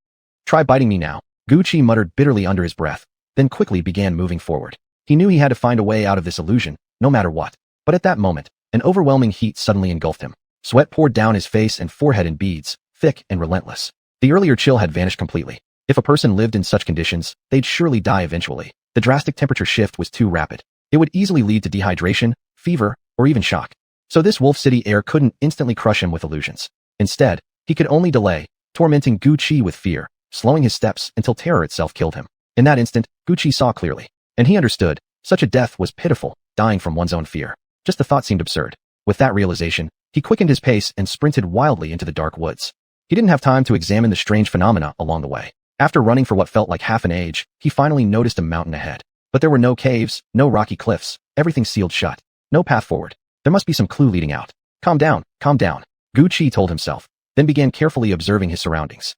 Try biting me now, Gu Qi muttered bitterly under his breath, then quickly began moving forward. He knew he had to find a way out of this illusion, no matter what. But at that moment, an overwhelming heat suddenly engulfed him. Sweat poured down his face and forehead in beads, thick and relentless. The earlier chill had vanished completely. If a person lived in such conditions, they'd surely die eventually. The drastic temperature shift was too rapid. It would easily lead to dehydration, fever, or even shock. So this Wolf City air couldn't instantly crush him with illusions. Instead, he could only delay, tormenting Gu Qi with fear, slowing his steps until terror itself killed him. In that instant, Gu Qi saw clearly. And he understood, such a death was pitiful, dying from one's own fear. Just the thought seemed absurd. With that realization, he quickened his pace and sprinted wildly into the dark woods. He didn't have time to examine the strange phenomena along the way. After running for what felt like half an age, he finally noticed a mountain ahead. But there were no caves, no rocky cliffs, everything sealed shut. No path forward. There must be some clue leading out. Calm down, Gu Qi told himself, then began carefully observing his surroundings.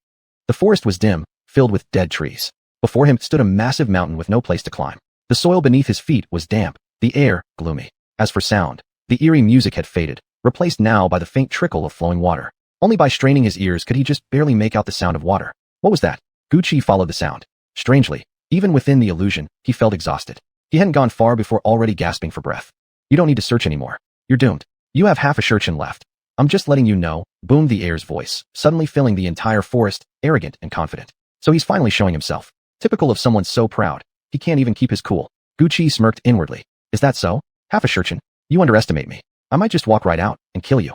The forest was dim, filled with dead trees. Before him stood a massive mountain with no place to climb. The soil beneath his feet was damp, the air gloomy. As for sound, the eerie music had faded, replaced now by the faint trickle of flowing water. Only by straining his ears could he just barely make out the sound of water. What was that? Gu Qi followed the sound. Strangely, even within the illusion, he felt exhausted. He hadn't gone far before already gasping for breath. You don't need to search anymore. You're doomed. You have half a shurchen left. I'm just letting you know, boomed the air's voice, suddenly filling the entire forest, arrogant and confident. So he's finally showing himself. Typical of someone so proud, he can't even keep his cool. Gu Qi smirked inwardly. Is that so? Half a shurchen? You underestimate me. I might just walk right out and kill you.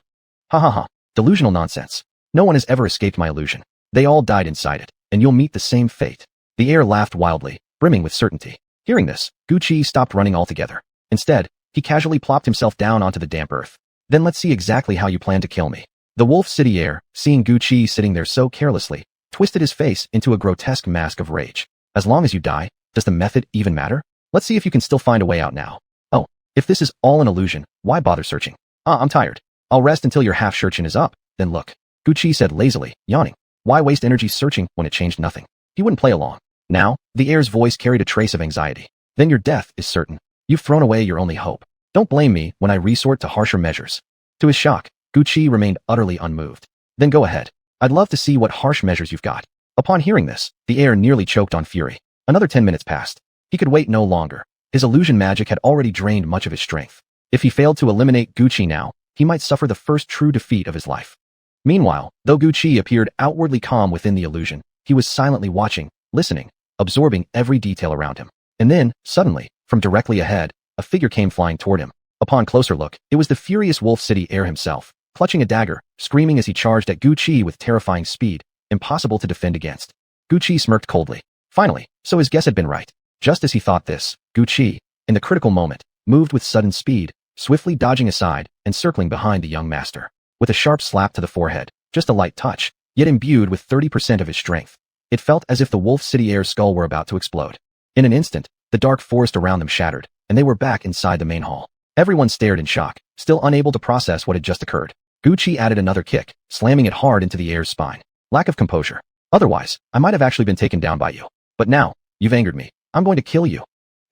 Ha ha ha. Delusional nonsense. No one has ever escaped my illusion. They all died inside it, and you'll meet the same fate. The air laughed wildly, brimming with certainty. Hearing this, Gu Qi stopped running altogether. Instead, he casually plopped himself down onto the damp earth. Then let's see exactly how you plan to kill me. The Wolf City air, seeing Gu Qi sitting there so carelessly, twisted his face into a grotesque mask of rage. As long as you die, does the method even matter? Let's see if you can still find a way out now. Oh, if this is all an illusion, why bother searching? I'm tired. I'll rest until your half shurchen is up, then look. Gu Qi said lazily, yawning. Why waste energy searching when it changed nothing? He wouldn't play along. Now, the air's voice carried a trace of anxiety. Then your death is certain. You've thrown away your only hope. Don't blame me when I resort to harsher measures. To his shock, Gu Qi remained utterly unmoved. Then go ahead. I'd love to see what harsh measures you've got. Upon hearing this, the air nearly choked on fury. Another 10 minutes passed. He could wait no longer. His illusion magic had already drained much of his strength. If he failed to eliminate Gu Qi now, he might suffer the first true defeat of his life. Meanwhile, though Gu Qi appeared outwardly calm within the illusion, he was silently watching, listening, absorbing every detail around him. And then, suddenly, from directly ahead, a figure came flying toward him. Upon closer look, it was the furious Wolf City heir himself, clutching a dagger, screaming as he charged at Gu Qi with terrifying speed, impossible to defend against. Gu Qi smirked coldly. Finally, so his guess had been right. Just as he thought this, Gu Qi, in the critical moment, moved with sudden speed, swiftly dodging aside and circling behind the young master. With a sharp slap to the forehead, just a light touch, yet imbued with 30% of his strength. It felt as if the Wolf City heir's skull were about to explode. In an instant, the dark forest around them shattered, and they were back inside the main hall. Everyone stared in shock, still unable to process what had just occurred. Gu Qi added another kick, slamming it hard into the heir's spine. Lack of composure. Otherwise, I might have actually been taken down by you. But now, you've angered me. I'm going to kill you.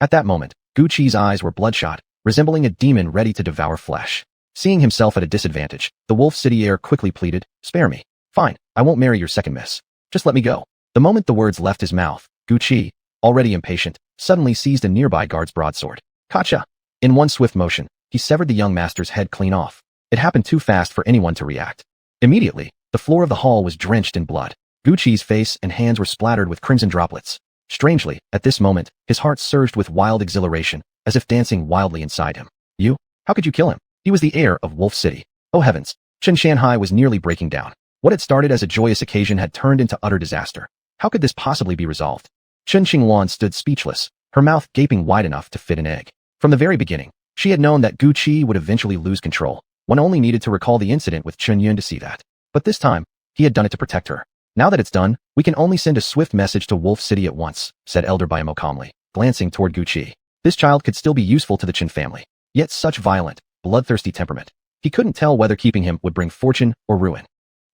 At that moment, Gu Qi's eyes were bloodshot, resembling a demon ready to devour flesh. Seeing himself at a disadvantage, the Wolf City heir quickly pleaded, spare me. Fine, I won't marry your second miss. Just let me go. The moment the words left his mouth, Gu Qi, already impatient, suddenly seized a nearby guard's broadsword. Gotcha! In one swift motion, he severed the young master's head clean off. It happened too fast for anyone to react. Immediately, the floor of the hall was drenched in blood. Gu Qi's face and hands were splattered with crimson droplets. Strangely, at this moment, his heart surged with wild exhilaration, as if dancing wildly inside him. You? How could you kill him? He was the heir of Wolf City. Oh heavens! Chen Shanhai was nearly breaking down. What had started as a joyous occasion had turned into utter disaster. How could this possibly be resolved? Chen Qingluan stood speechless, her mouth gaping wide enough to fit an egg. From the very beginning, she had known that Gu Qi would eventually lose control. One only needed to recall the incident with Chen Yun to see that. But this time, he had done it to protect her. Now that it's done, we can only send a swift message to Wolf City at once, said Elder Baimo calmly, glancing toward Gu Qi. This child could still be useful to the Chen family. yet such violent, bloodthirsty temperament. He couldn't tell whether keeping him would bring fortune or ruin.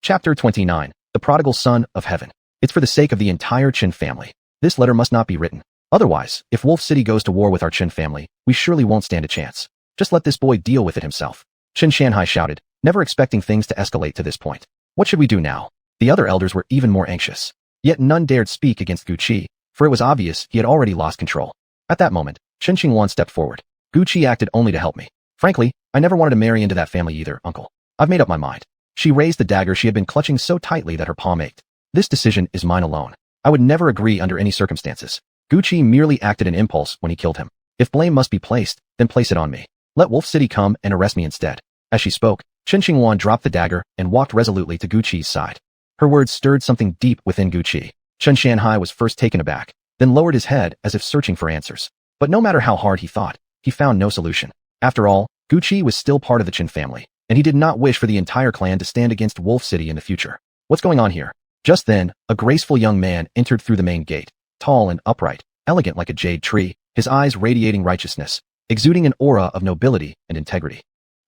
Chapter 29. The Prodigal Son of Heaven. It's for the sake of the entire Qin family. This letter must not be written. Otherwise, if Wolf City goes to war with our Qin family, we surely won't stand a chance. Just let this boy deal with it himself. Qin Shanhai shouted, never expecting things to escalate to this point. What should we do now? The other elders were even more anxious. Yet none dared speak against Gu Qi, for it was obvious he had already lost control. At that moment, Qin Qingwan stepped forward. Gu Qi acted only to help me. Frankly, I never wanted to marry into that family either, uncle. I've made up my mind. She raised the dagger she had been clutching so tightly that her palm ached. This decision is mine alone. I would never agree under any circumstances. Gu Qi merely acted an impulse when he killed him. If blame must be placed, then place it on me. Let Wolf City come and arrest me instead. As she spoke, Qin Qingwan dropped the dagger and walked resolutely to Gu Qi's side. Her words stirred something deep within Gu Qi. Qin Shanhai was first taken aback, then lowered his head as if searching for answers. But no matter how hard he thought, he found no solution. After all, Gu Qi was still part of the Qin family, and he did not wish for the entire clan to stand against Wolf City in the future. What's going on here? Just then, a graceful young man entered through the main gate, tall and upright, elegant like a jade tree, his eyes radiating righteousness, exuding an aura of nobility and integrity.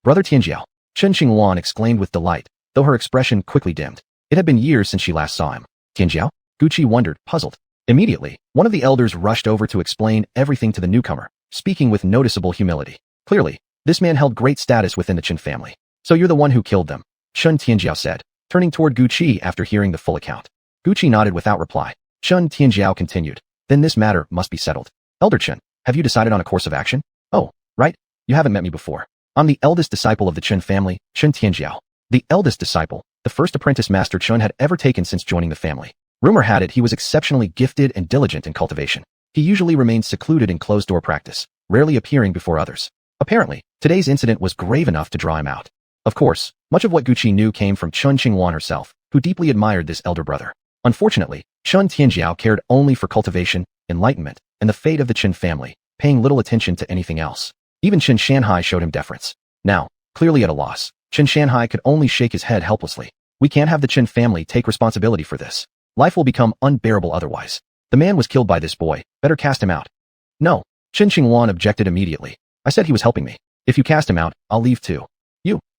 Brother Tianjiao, Qin Qingwan exclaimed with delight, though her expression quickly dimmed. It had been years since she last saw him. Tianjiao? Gu Qi wondered, puzzled. Immediately, one of the elders rushed over to explain everything to the newcomer, speaking with noticeable humility. Clearly, this man held great status within the Qin family. So you're the one who killed them, Qin Tianjiao said, turning toward Gu Qi after hearing the full account. Gu Qi nodded without reply. Qin Tianjiao continued, then this matter must be settled. Elder Qin, have you decided on a course of action? Oh, right, you haven't met me before. I'm the eldest disciple of the Qin family, Qin Tianjiao. The eldest disciple, the first apprentice Master Qin had ever taken since joining the family. Rumor had it he was exceptionally gifted and diligent in cultivation. He usually remained secluded in closed-door practice, rarely appearing before others. Apparently, today's incident was grave enough to draw him out. Of course, much of what Gu Qi knew came from Qin Qingwan herself, who deeply admired this elder brother. Unfortunately, Qin Tianjiao cared only for cultivation, enlightenment, and the fate of the Qin family, paying little attention to anything else. Even Qin Shanhai showed him deference. Now, clearly at a loss, Qin Shanhai could only shake his head helplessly. We can't have the Qin family take responsibility for this. Life will become unbearable otherwise. The man was killed by this boy, better cast him out. No, Qin Qingwan objected immediately. I said he was helping me. If you cast him out, I'll leave too.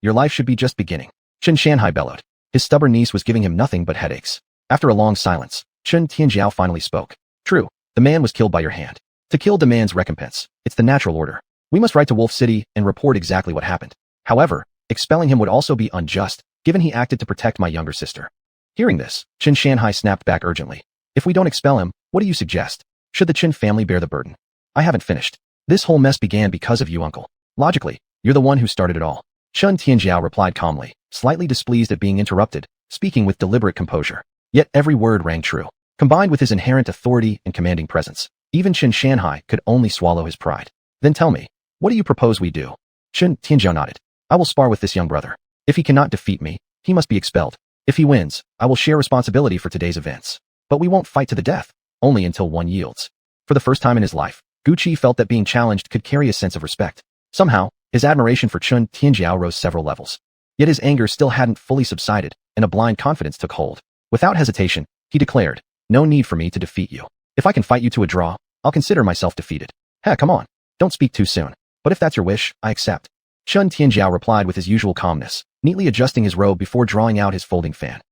Your life should be just beginning. Qin Shanhai bellowed. His stubborn niece was giving him nothing but headaches. After a long silence, Qin Tianjiao finally spoke. True, the man was killed by your hand. To kill demands recompense. It's the natural order. We must write to Wolf City and report exactly what happened. However, expelling him would also be unjust, given he acted to protect my younger sister. Hearing this, Qin Shanhai snapped back urgently. If we don't expel him, what do you suggest? Should the Qin family bear the burden? I haven't finished. This whole mess began because of you, uncle. Logically, you're the one who started it all. Qin Tianjiao replied calmly, slightly displeased at being interrupted, speaking with deliberate composure. Yet every word rang true. Combined with his inherent authority and commanding presence, even Qin Shanhai could only swallow his pride. Then tell me, what do you propose we do? Qin Tianjiao nodded. I will spar with this young brother. If he cannot defeat me, he must be expelled. If he wins, I will share responsibility for today's events. But we won't fight to the death, only until one yields. For the first time in his life, Gu Qi felt that being challenged could carry a sense of respect. Somehow, his admiration for Qin Tianjiao rose several levels. Yet his anger still hadn't fully subsided, and a blind confidence took hold. Without hesitation, he declared, no need for me to defeat you. If I can fight you to a draw, I'll consider myself defeated. Heck, come on. Don't speak too soon. But if that's your wish, I accept. Qin Tianjiao replied with his usual calmness, neatly adjusting his robe before drawing out his folding fan.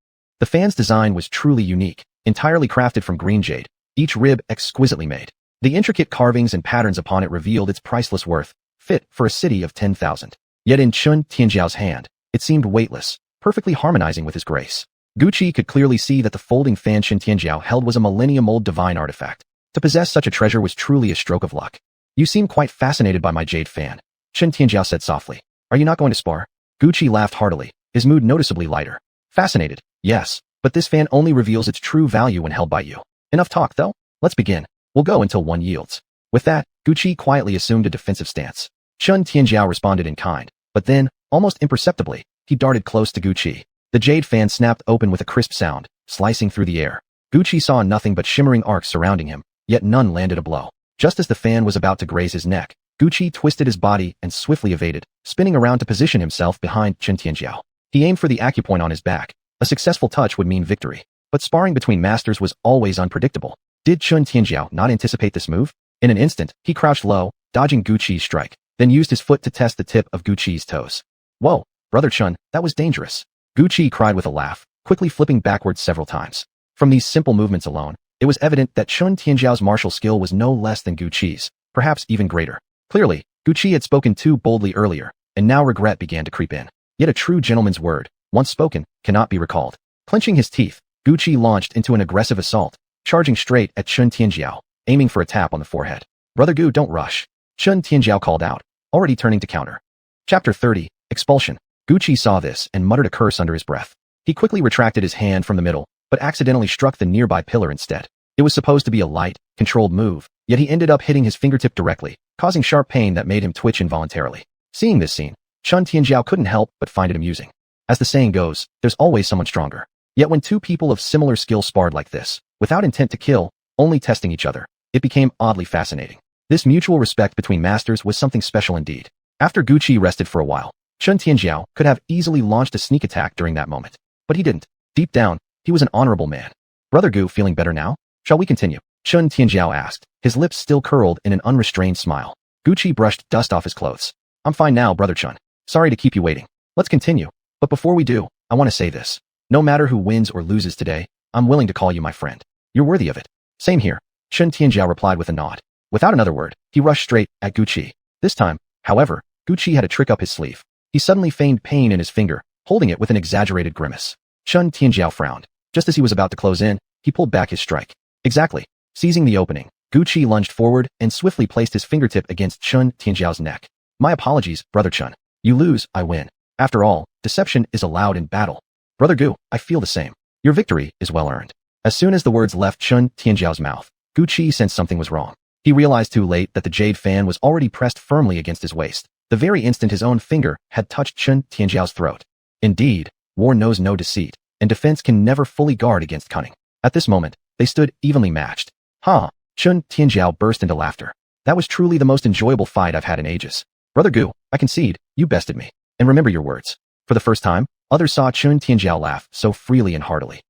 The fan's design was truly unique, entirely crafted from green jade, each rib exquisitely made. The intricate carvings and patterns upon it revealed its priceless worth, fit for a city of 10,000. Yet in Qin Tianjiao's hand, it seemed weightless, perfectly harmonizing with his grace. Gu Qi could clearly see that the folding fan Qin Tianjiao held was a millennium-old divine artifact. To possess such a treasure was truly a stroke of luck. You seem quite fascinated by my jade fan, Qin Tianjiao said softly. Are you not going to spar? Gu Qi laughed heartily, his mood noticeably lighter. Fascinated, yes, but this fan only reveals its true value when held by you. Enough talk, though. Let's begin. We'll go until one yields. With that, Gu Qi quietly assumed a defensive stance. Qin Tianjiao responded in kind, but then, almost imperceptibly, he darted close to Gu Qi. The jade fan snapped open with a crisp sound, slicing through the air. Gu Qi saw nothing but shimmering arcs surrounding him, yet none landed a blow. Just as the fan was about to graze his neck, Gu Qi twisted his body and swiftly evaded, spinning around to position himself behind Qin Tianjiao. He aimed for the acupoint on his back. A successful touch would mean victory. But sparring between masters was always unpredictable. Did Qin Tianjiao not anticipate this move? In an instant, he crouched low, dodging Gu Qi's strike. then used his foot to test the tip of Guqi's toes. Whoa, Brother Chun, that was dangerous. Guqi cried with a laugh, quickly flipping backwards several times. From these simple movements alone, it was evident that Chun Tianjiao's martial skill was no less than Guqi's, perhaps even greater. Clearly, Guqi had spoken too boldly earlier, and now regret began to creep in. Yet a true gentleman's word, once spoken, cannot be recalled. Clenching his teeth, Guqi launched into an aggressive assault, charging straight at Chun Tianjiao, aiming for a tap on the forehead. Brother Gu, don't rush. Chun Tianjiao called out, already turning to counter. Chapter 30, Expulsion. Guqi saw this and muttered a curse under his breath. He quickly retracted his hand from the middle, but accidentally struck the nearby pillar instead. It was supposed to be a light, controlled move, yet he ended up hitting his fingertip directly, causing sharp pain that made him twitch involuntarily. Seeing this scene, Chun Tianjiao couldn't help but find it amusing. As the saying goes, there's always someone stronger. Yet when two people of similar skill sparred like this, without intent to kill, only testing each other, it became oddly fascinating. This mutual respect between masters was something special indeed. After Guqi rested for a while, Chun Tianjiao could have easily launched a sneak attack during that moment. But he didn't. Deep down, he was an honorable man. Brother Gu, feeling better now? Shall we continue? Chun Tianjiao asked, his lips still curled in an unrestrained smile. Guqi brushed dust off his clothes. I'm fine now, Brother Chun. Sorry to keep you waiting. Let's continue. But before we do, I want to say this. No matter who wins or loses today, I'm willing to call you my friend. You're worthy of it. Same here. Chun Tianjiao replied with a nod. Without another word, he rushed straight at Guqi. This time, however, Guqi had a trick up his sleeve. He suddenly feigned pain in his finger, holding it with an exaggerated grimace. Chun Tianjiao frowned. Just as he was about to close in, he pulled back his strike. Exactly. Seizing the opening, Guqi lunged forward and swiftly placed his fingertip against Chun Tianjiao's neck. My apologies, Brother Chun. You lose, I win. After all, deception is allowed in battle. Brother Gu, I feel the same. Your victory is well earned. As soon as the words left Chun Tianjiao's mouth, Guqi sensed something was wrong. He realized too late that the jade fan was already pressed firmly against his waist, the very instant his own finger had touched Chun Tianjiao's throat. Indeed, war knows no deceit, and defense can never fully guard against cunning. At this moment, they stood evenly matched. Ha! Chun Tianjiao burst into laughter. That was truly the most enjoyable fight I've had in ages. Brother Gu, I concede, you bested me. And remember your words. For the first time, others saw Chun Tianjiao laugh so freely and heartily.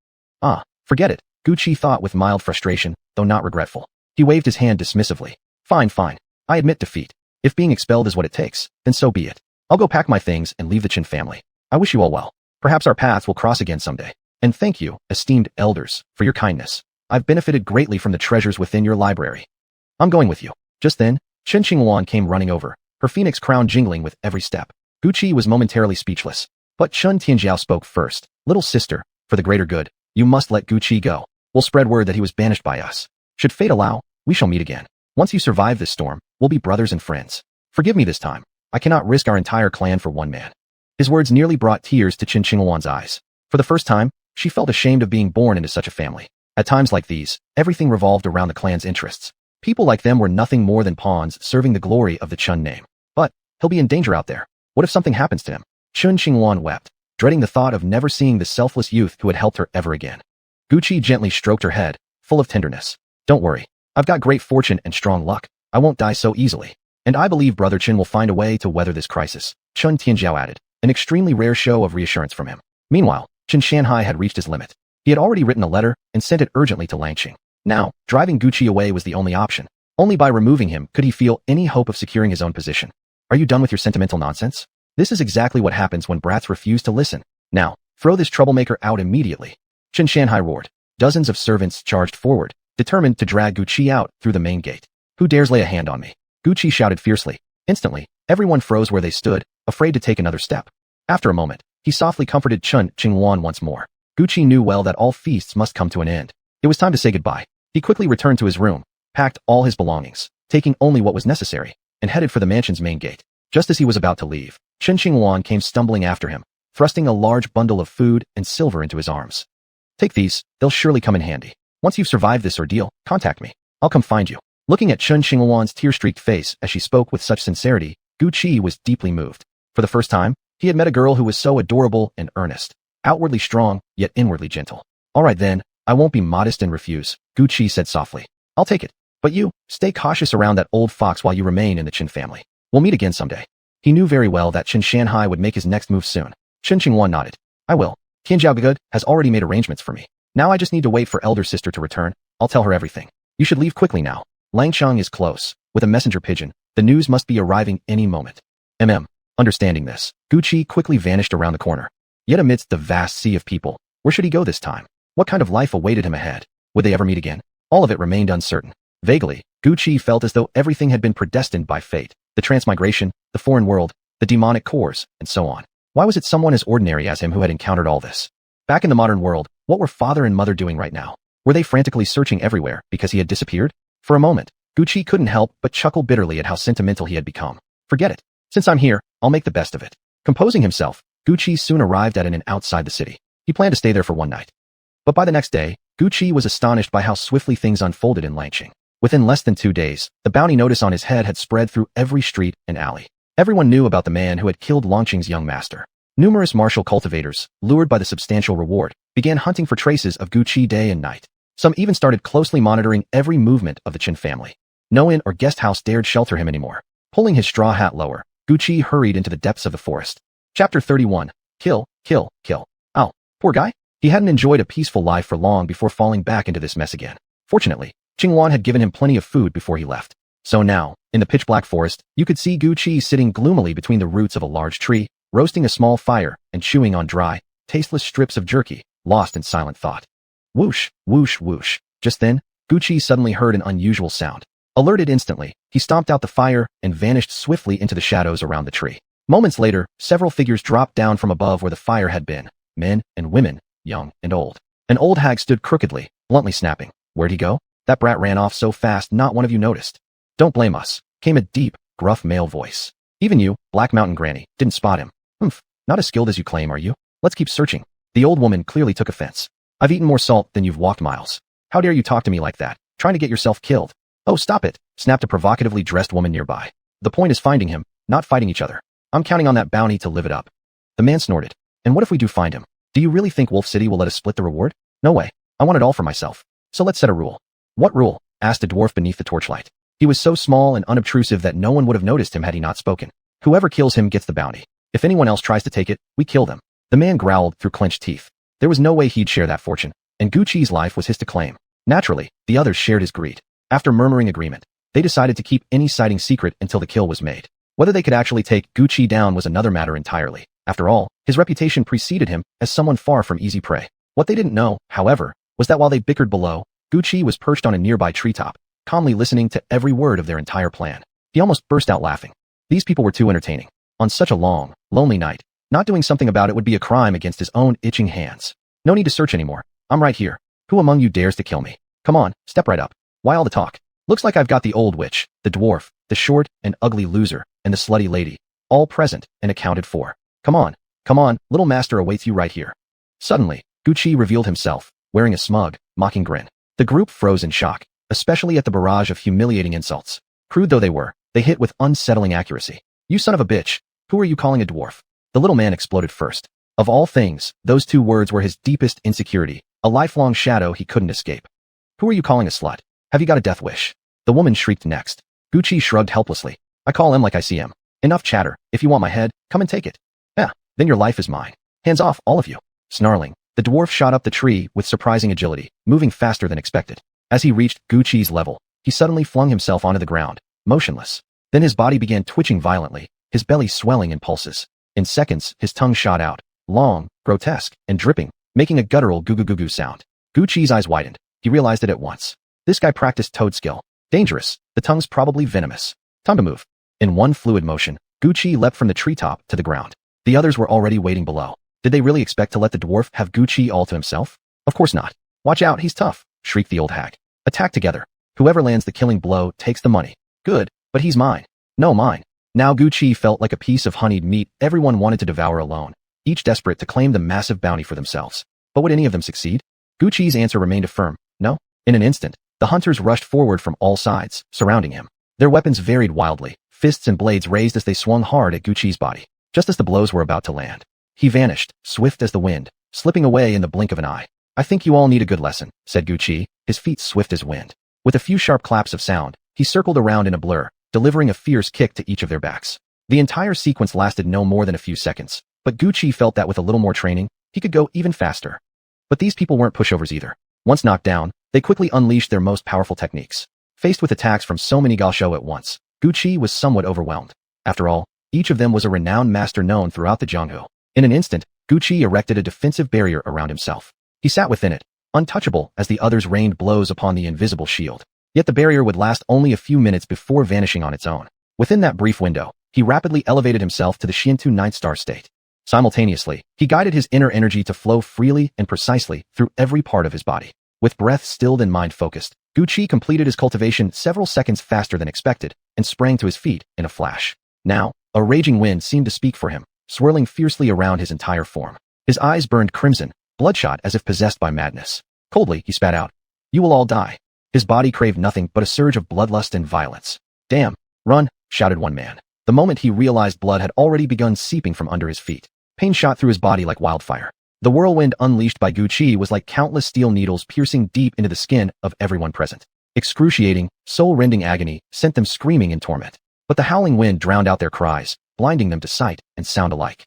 Ah, forget it, Guqi thought with mild frustration, though not regretful. He waved his hand dismissively. Fine, fine. I admit defeat. If being expelled is what it takes, then so be it. I'll go pack my things and leave the Chin family. I wish you all well. Perhaps our paths will cross again someday. And thank you, esteemed elders, for your kindness. I've benefited greatly from the treasures within your library. I'm going with you. Just then, Chen Qinghuan came running over, her phoenix crown jingling with every step. Guqi was momentarily speechless. But Chun Tianjiao spoke first. Little sister, for the greater good, you must let Guqi go. We'll spread word that he was banished by us. Should fate allow, we shall meet again. Once you survive this storm, we'll be brothers and friends. Forgive me this time. I cannot risk our entire clan for one man. His words nearly brought tears to Chen Qinghuan's eyes. For the first time, she felt ashamed of being born into such a family. At times like these, everything revolved around the clan's interests. People like them were nothing more than pawns serving the glory of the Chun name. But, he'll be in danger out there. What if something happens to him? Chun Qinghuan wept, dreading the thought of never seeing the selfless youth who had helped her ever again. Guqi gently stroked her head, full of tenderness. Don't worry. I've got great fortune and strong luck. I won't die so easily. And I believe Brother Chen will find a way to weather this crisis, Chun Tianjiao added, an extremely rare show of reassurance from him. Meanwhile, Chen Shanhai had reached his limit. He had already written a letter and sent it urgently to Langqing. Now, driving Guqi away was the only option. Only by removing him could he feel any hope of securing his own position. Are you done with your sentimental nonsense? This is exactly what happens when brats refuse to listen. Now, throw this troublemaker out immediately. Chen Shanhai roared. Dozens of servants charged forward, determined to drag Guqi out through the main gate. Who dares lay a hand on me? Guqi shouted fiercely. Instantly, everyone froze where they stood, afraid to take another step. After a moment, he softly comforted Chun Qinghuan once more. Guqi knew well that all feasts must come to an end. It was time to say goodbye. He quickly returned to his room, packed all his belongings, taking only what was necessary, and headed for the mansion's main gate. Just as he was about to leave, Chen Qinghuan came stumbling after him, thrusting a large bundle of food and silver into his arms. Take these, they'll surely come in handy. Once you've survived this ordeal, contact me. I'll come find you. Looking at Chen Qinghuan's tear-streaked face as she spoke with such sincerity, Guqi was deeply moved. For the first time, he had met a girl who was so adorable and earnest, outwardly strong, yet inwardly gentle. All right then, I won't be modest and refuse, Guqi said softly. I'll take it. But you, stay cautious around that old fox while you remain in the Qin family. We'll meet again someday. He knew very well that Chen Shanhai would make his next move soon. Chen Qinghuan nodded. I will. Tianjiao Gagud has already made arrangements for me. Now I just need to wait for elder sister to return. I'll tell her everything. You should leave quickly now. Langchang is close. With a messenger pigeon, The news must be arriving any moment. Understanding this, Gucci quickly vanished around the corner. Yet amidst the vast sea of people, where should he go this time? What kind of life awaited him ahead? Would they ever meet again? All of it remained uncertain. Vaguely, Gucci felt as though everything had been predestined by fate. The transmigration, the foreign world, the demonic cores, and so on. Why was it someone as ordinary as him who had encountered all this? Back in the modern world, what were father and mother doing right now? Were they frantically searching everywhere because he had disappeared? For a moment, Gucci couldn't help but chuckle bitterly at how sentimental he had become. Forget it. Since I'm here, I'll make the best of it. Composing himself, Gucci soon arrived at an inn outside the city. He planned to stay there for one night. But by the next day, Gucci was astonished by how swiftly things unfolded in Langching. Within less than 2 days, the bounty notice on his head had spread through every street and alley. Everyone knew about the man who had killed Langching's young master. Numerous martial cultivators, lured by the substantial reward, began hunting for traces of Gucci day and night. Some even started closely monitoring every movement of the Qin family. No inn or guest house dared shelter him anymore. Pulling his straw hat lower, Gucci hurried into the depths of the forest. Chapter 31. Kill, kill, kill. Oh, poor guy. He hadn't enjoyed a peaceful life for long before falling back into this mess again. Fortunately, Qingwan had given him plenty of food before he left. So now, in the pitch-black forest, you could see Gucci sitting gloomily between the roots of a large tree, roasting a small fire and chewing on dry, tasteless strips of jerky, lost in silent thought. Whoosh, whoosh, whoosh. Just then, Gucci suddenly heard an unusual sound. Alerted instantly, he stomped out the fire and vanished swiftly into the shadows around the tree. Moments later, several figures dropped down from above where the fire had been. Men and women, young and old. An old hag stood crookedly, bluntly snapping. Where'd he go? That brat ran off so fast not one of you noticed. Don't blame us, came a deep, gruff male voice. Even you, Black Mountain Granny, didn't spot him. Not as skilled as you claim, are you? Let's keep searching. The old woman clearly took offense. I've eaten more salt than you've walked miles. How dare you talk to me like that, trying to get yourself killed? Oh, stop it, snapped a provocatively dressed woman nearby. The point is finding him, not fighting each other. I'm counting on that bounty to live it up. The man snorted. And what if we do find him? Do you really think Wolf City will let us split the reward? No way. I want it all for myself. So let's set a rule. What rule? Asked a dwarf beneath the torchlight. He was so small and unobtrusive that no one would have noticed him had he not spoken. Whoever kills him gets the bounty. If anyone else tries to take it, we kill them. The man growled through clenched teeth. There was no way he'd share that fortune, and Gucci's life was his to claim. Naturally, the others shared his greed. After murmuring agreement, they decided to keep any sighting secret until the kill was made. Whether they could actually take Gucci down was another matter entirely. After all, his reputation preceded him as someone far from easy prey. What they didn't know, however, was that while they bickered below, Gucci was perched on a nearby treetop, calmly listening to every word of their entire plan. He almost burst out laughing. These people were too entertaining. On such a long, lonely night, not doing something about it would be a crime against his own itching hands. No need to search anymore. I'm right here. Who among you dares to kill me? Come on, step right up. Why all the talk? Looks like I've got the old witch, the dwarf, the short and ugly loser, and the slutty lady, all present and accounted for. Come on, little master awaits you right here. Suddenly, Gucci revealed himself, wearing a smug, mocking grin. The group froze in shock, especially at the barrage of humiliating insults. Crude though they were, they hit with unsettling accuracy. You son of a bitch, who are you calling a dwarf? The little man exploded first. Of all things, those 2 words were his deepest insecurity, a lifelong shadow he couldn't escape. Who are you calling a slut? Have you got a death wish? The woman shrieked next. Gucci shrugged helplessly. I call him like I see him. Enough chatter. If you want my head, come and take it. Yeah, then your life is mine. Hands off, all of you. Snarling, the dwarf shot up the tree with surprising agility, moving faster than expected. As he reached Gucci's level, he suddenly flung himself onto the ground, motionless. Then his body began twitching violently, his belly swelling in pulses. In seconds, his tongue shot out, long, grotesque, and dripping, making a guttural goo-goo-goo-goo sound. Gucci's eyes widened. He realized it at once. This guy practiced toad skill. Dangerous. The tongue's probably venomous. Time to move. In one fluid motion, Gucci leapt from the treetop to the ground. The others were already waiting below. Did they really expect to let the dwarf have Gucci all to himself? Of course not. Watch out, he's tough, shrieked the old hag. Attack together. Whoever lands the killing blow takes the money. Good, but he's mine. No, mine. Now Gucci felt like a piece of honeyed meat everyone wanted to devour alone, each desperate to claim the massive bounty for themselves. But would any of them succeed? Gucci's answer remained a firm no. In an instant, the hunters rushed forward from all sides, surrounding him. Their weapons varied wildly, fists and blades raised as they swung hard at Gucci's body. Just as the blows were about to land, he vanished, swift as the wind, slipping away in the blink of an eye. I think you all need a good lesson, said Gucci, his feet swift as wind. With a few sharp claps of sound, he circled around in a blur, delivering a fierce kick to each of their backs. The entire sequence lasted no more than a few seconds, but Gucci felt that with a little more training, he could go even faster. But these people weren't pushovers either. Once knocked down, they quickly unleashed their most powerful techniques. Faced with attacks from so many gauchos at once, Chi was somewhat overwhelmed. After all, each of them was a renowned master known throughout the Jianghu. In an instant, Chi erected a defensive barrier around himself. He sat within it, untouchable as the others rained blows upon the invisible shield. Yet the barrier would last only a few minutes before vanishing on its own. Within that brief window, he rapidly elevated himself to the Xiantu ninth star state. Simultaneously, he guided his inner energy to flow freely and precisely through every part of his body. With breath stilled and mind focused, Chi completed his cultivation several seconds faster than expected and sprang to his feet in a flash. Now, a raging wind seemed to speak for him, swirling fiercely around his entire form. His eyes burned crimson, bloodshot as if possessed by madness. Coldly, he spat out, "You will all die." His body craved nothing but a surge of bloodlust and violence. "Damn, run," shouted one man. The moment he realized blood had already begun seeping from under his feet, pain shot through his body like wildfire. The whirlwind unleashed by Chi was like countless steel needles piercing deep into the skin of everyone present. Excruciating, soul-rending agony sent them screaming in torment. But the howling wind drowned out their cries, blinding them to sight and sound alike.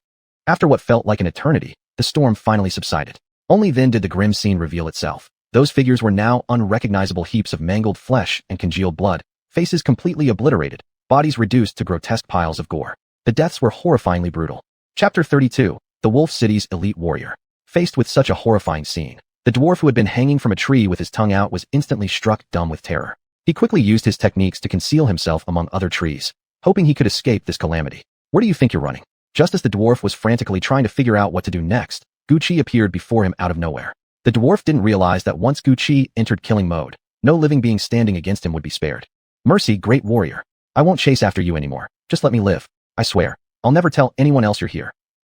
After what felt like an eternity, the storm finally subsided. Only then did the grim scene reveal itself. Those figures were now unrecognizable heaps of mangled flesh and congealed blood, faces completely obliterated, bodies reduced to grotesque piles of gore. The deaths were horrifyingly brutal. Chapter 32, The Wolf City's Elite Warrior. Faced with such a horrifying scene, the dwarf who had been hanging from a tree with his tongue out was instantly struck dumb with terror. He quickly used his techniques to conceal himself among other trees, hoping he could escape this calamity. "Where do you think you're running?" Just as the dwarf was frantically trying to figure out what to do next, Chi appeared before him out of nowhere. The dwarf didn't realize that once Chi entered killing mode, no living being standing against him would be spared. "Mercy, great warrior. I won't chase after you anymore. Just let me live. I swear, I'll never tell anyone else you're here."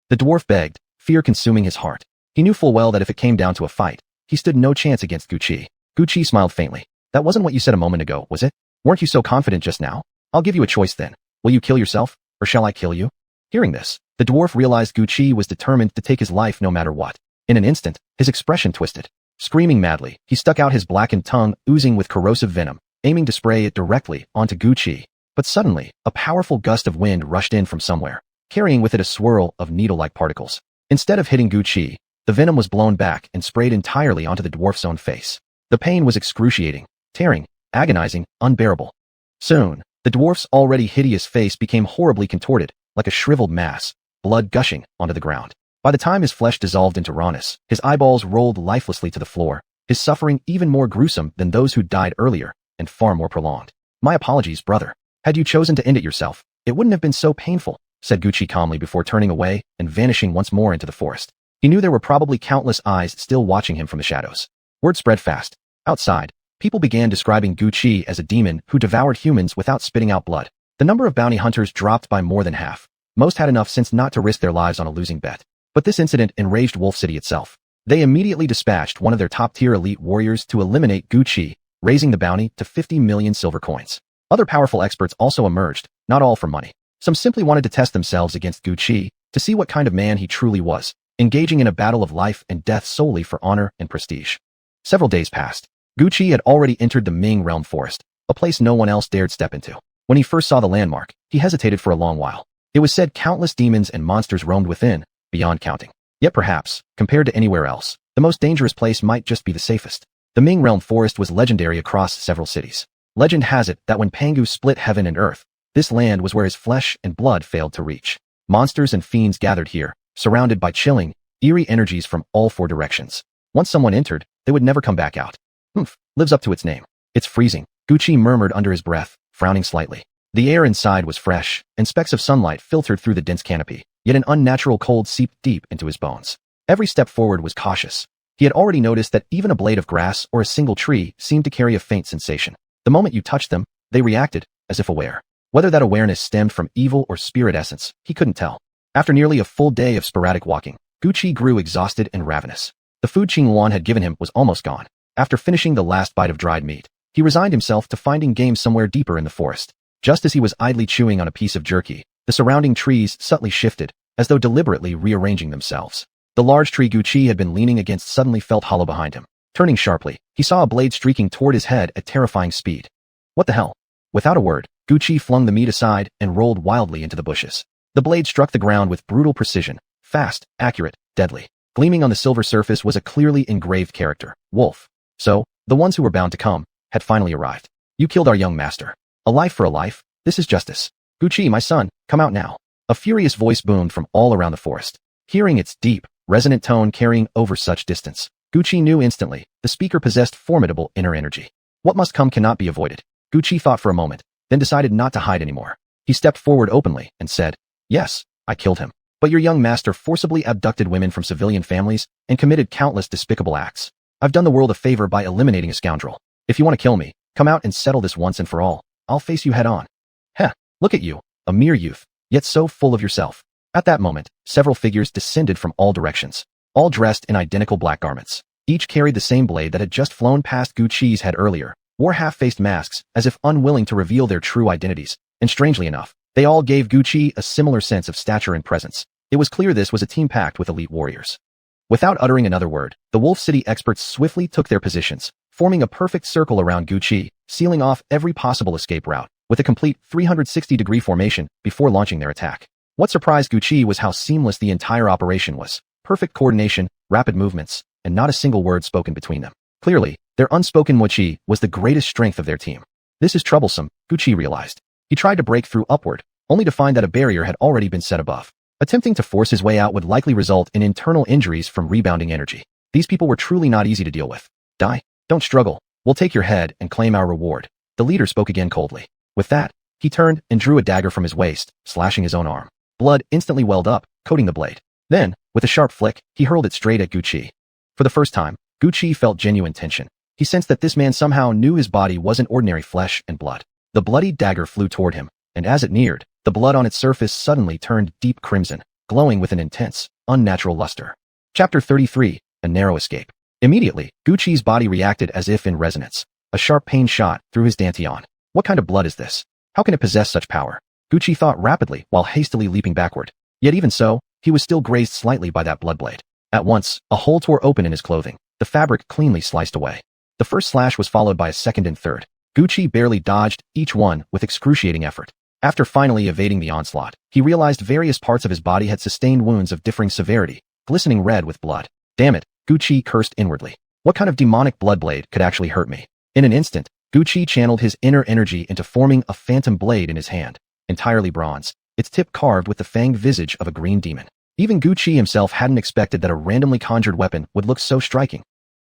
The dwarf begged, fear consuming his heart. He knew full well that if it came down to a fight, he stood no chance against Chi. Chi smiled faintly. "That wasn't what you said a moment ago, was it? Weren't you so confident just now? I'll give you a choice then. Will you kill yourself, or shall I kill you?" Hearing this, the dwarf realized Chi was determined to take his life no matter what. In an instant, his expression twisted. Screaming madly, he stuck out his blackened tongue, oozing with corrosive venom, aiming to spray it directly onto Chi. But suddenly, a powerful gust of wind rushed in from somewhere, carrying with it a swirl of needle-like particles. Instead of hitting Chi, the venom was blown back and sprayed entirely onto the dwarf's own face. The pain was excruciating, tearing, agonizing, unbearable. Soon, the dwarf's already hideous face became horribly contorted, like a shriveled mass, blood gushing onto the ground. By the time his flesh dissolved into rawness, his eyeballs rolled lifelessly to the floor, his suffering even more gruesome than those who died earlier, and far more prolonged. "My apologies, brother. Had you chosen to end it yourself, it wouldn't have been so painful," said Chi calmly before turning away and vanishing once more into the forest. He knew there were probably countless eyes still watching him from the shadows. Word spread fast. Outside, people began describing Chi as a demon who devoured humans without spitting out blood. The number of bounty hunters dropped by more than half. Most had enough sense not to risk their lives on a losing bet. But this incident enraged Wolf City itself. They immediately dispatched one of their top-tier elite warriors to eliminate Chi, raising the bounty to 50 million silver coins. Other powerful experts also emerged, not all for money. Some simply wanted to test themselves against Chi to see what kind of man he truly was, engaging in a battle of life and death solely for honor and prestige. Several days passed. Chi had already entered the Ming Realm Forest, a place no one else dared step into. When he first saw the landmark, he hesitated for a long while. It was said countless demons and monsters roamed within, beyond counting. Yet perhaps, compared to anywhere else, the most dangerous place might just be the safest. The Ming Realm Forest was legendary across several cities. Legend has it that when Pangu split heaven and earth, this land was where his flesh and blood failed to reach. Monsters and fiends gathered here, surrounded by chilling, eerie energies from all four directions. Once someone entered, they would never come back out. Lives up to its name. It's freezing, Chi murmured under his breath, frowning slightly. The air inside was fresh, and specks of sunlight filtered through the dense canopy, yet an unnatural cold seeped deep into his bones. Every step forward was cautious. He had already noticed that even a blade of grass or a single tree seemed to carry a faint sensation. The moment you touched them, they reacted, as if aware. Whether that awareness stemmed from evil or spirit essence, he couldn't tell. After nearly a full day of sporadic walking, Chi grew exhausted and ravenous. The food Qing Wan had given him was almost gone. After finishing the last bite of dried meat, he resigned himself to finding game somewhere deeper in the forest. Just as he was idly chewing on a piece of jerky, the surrounding trees subtly shifted, as though deliberately rearranging themselves. The large tree Chi had been leaning against suddenly felt hollow behind him. Turning sharply, he saw a blade streaking toward his head at terrifying speed. What the hell? Without a word, Chi flung the meat aside and rolled wildly into the bushes. The blade struck the ground with brutal precision, fast, accurate, deadly. Gleaming on the silver surface was a clearly engraved character, Wolf. So, the ones who were bound to come, had finally arrived. "You killed our young master. A life for a life," This is justice. Gucci, my son, come out now. A furious voice boomed from all around the forest. Hearing its deep, resonant tone carrying over such distance, Gucci knew instantly the speaker possessed formidable inner energy. What must come cannot be avoided. Gucci thought for a moment, then decided not to hide anymore. He stepped forward openly and said, "Yes, I killed him. But your young master forcibly abducted women from civilian families and committed countless despicable acts. I've done the world a favor by eliminating a scoundrel. If you want to kill me, come out and settle this once and for all. I'll face you head on." Heh, look at you, a mere youth, yet so full of yourself. At that moment, several figures descended from all directions, all dressed in identical black garments. Each carried the same blade that had just flown past Gucci's head earlier, wore half-faced masks as if unwilling to reveal their true identities, and strangely enough, they all gave Gucci a similar sense of stature and presence. It was clear this was a team packed with elite warriors. Without uttering another word, the Wolf City experts swiftly took their positions, forming a perfect circle around Gucci, sealing off every possible escape route, with a complete 360-degree formation before launching their attack. What surprised Gucci was how seamless the entire operation was. Perfect coordination, rapid movements, and not a single word spoken between them. Clearly, their unspoken mochi was the greatest strength of their team. This is troublesome, Gucci realized. He tried to break through upward, only to find that a barrier had already been set above. Attempting to force his way out would likely result in internal injuries from rebounding energy. These people were truly not easy to deal with. Die? Don't struggle. We'll take your head and claim our reward. The leader spoke again coldly. With that, he turned and drew a dagger from his waist, slashing his own arm. Blood instantly welled up, coating the blade. Then, with a sharp flick, he hurled it straight at Gucci. For the first time, Gucci felt genuine tension. He sensed that this man somehow knew his body wasn't ordinary flesh and blood. The bloody dagger flew toward him, and as it neared, the blood on its surface suddenly turned deep crimson, glowing with an intense, unnatural luster. Chapter 33, A Narrow Escape. Immediately, Gucci's body reacted as if in resonance. A sharp pain shot through his dantian. What kind of blood is this? How can it possess such power? Gucci thought rapidly while hastily leaping backward. Yet even so, he was still grazed slightly by that blood blade. At once, a hole tore open in his clothing, the fabric cleanly sliced away. The first slash was followed by a second and third. Gucci barely dodged each one with excruciating effort. After finally evading the onslaught, he realized various parts of his body had sustained wounds of differing severity, glistening red with blood. Damn it, Gucci cursed inwardly. What kind of demonic blood blade could actually hurt me? In an instant, Gucci channeled his inner energy into forming a phantom blade in his hand, entirely bronze, its tip carved with the fanged visage of a green demon. Even Gucci himself hadn't expected that a randomly conjured weapon would look so striking.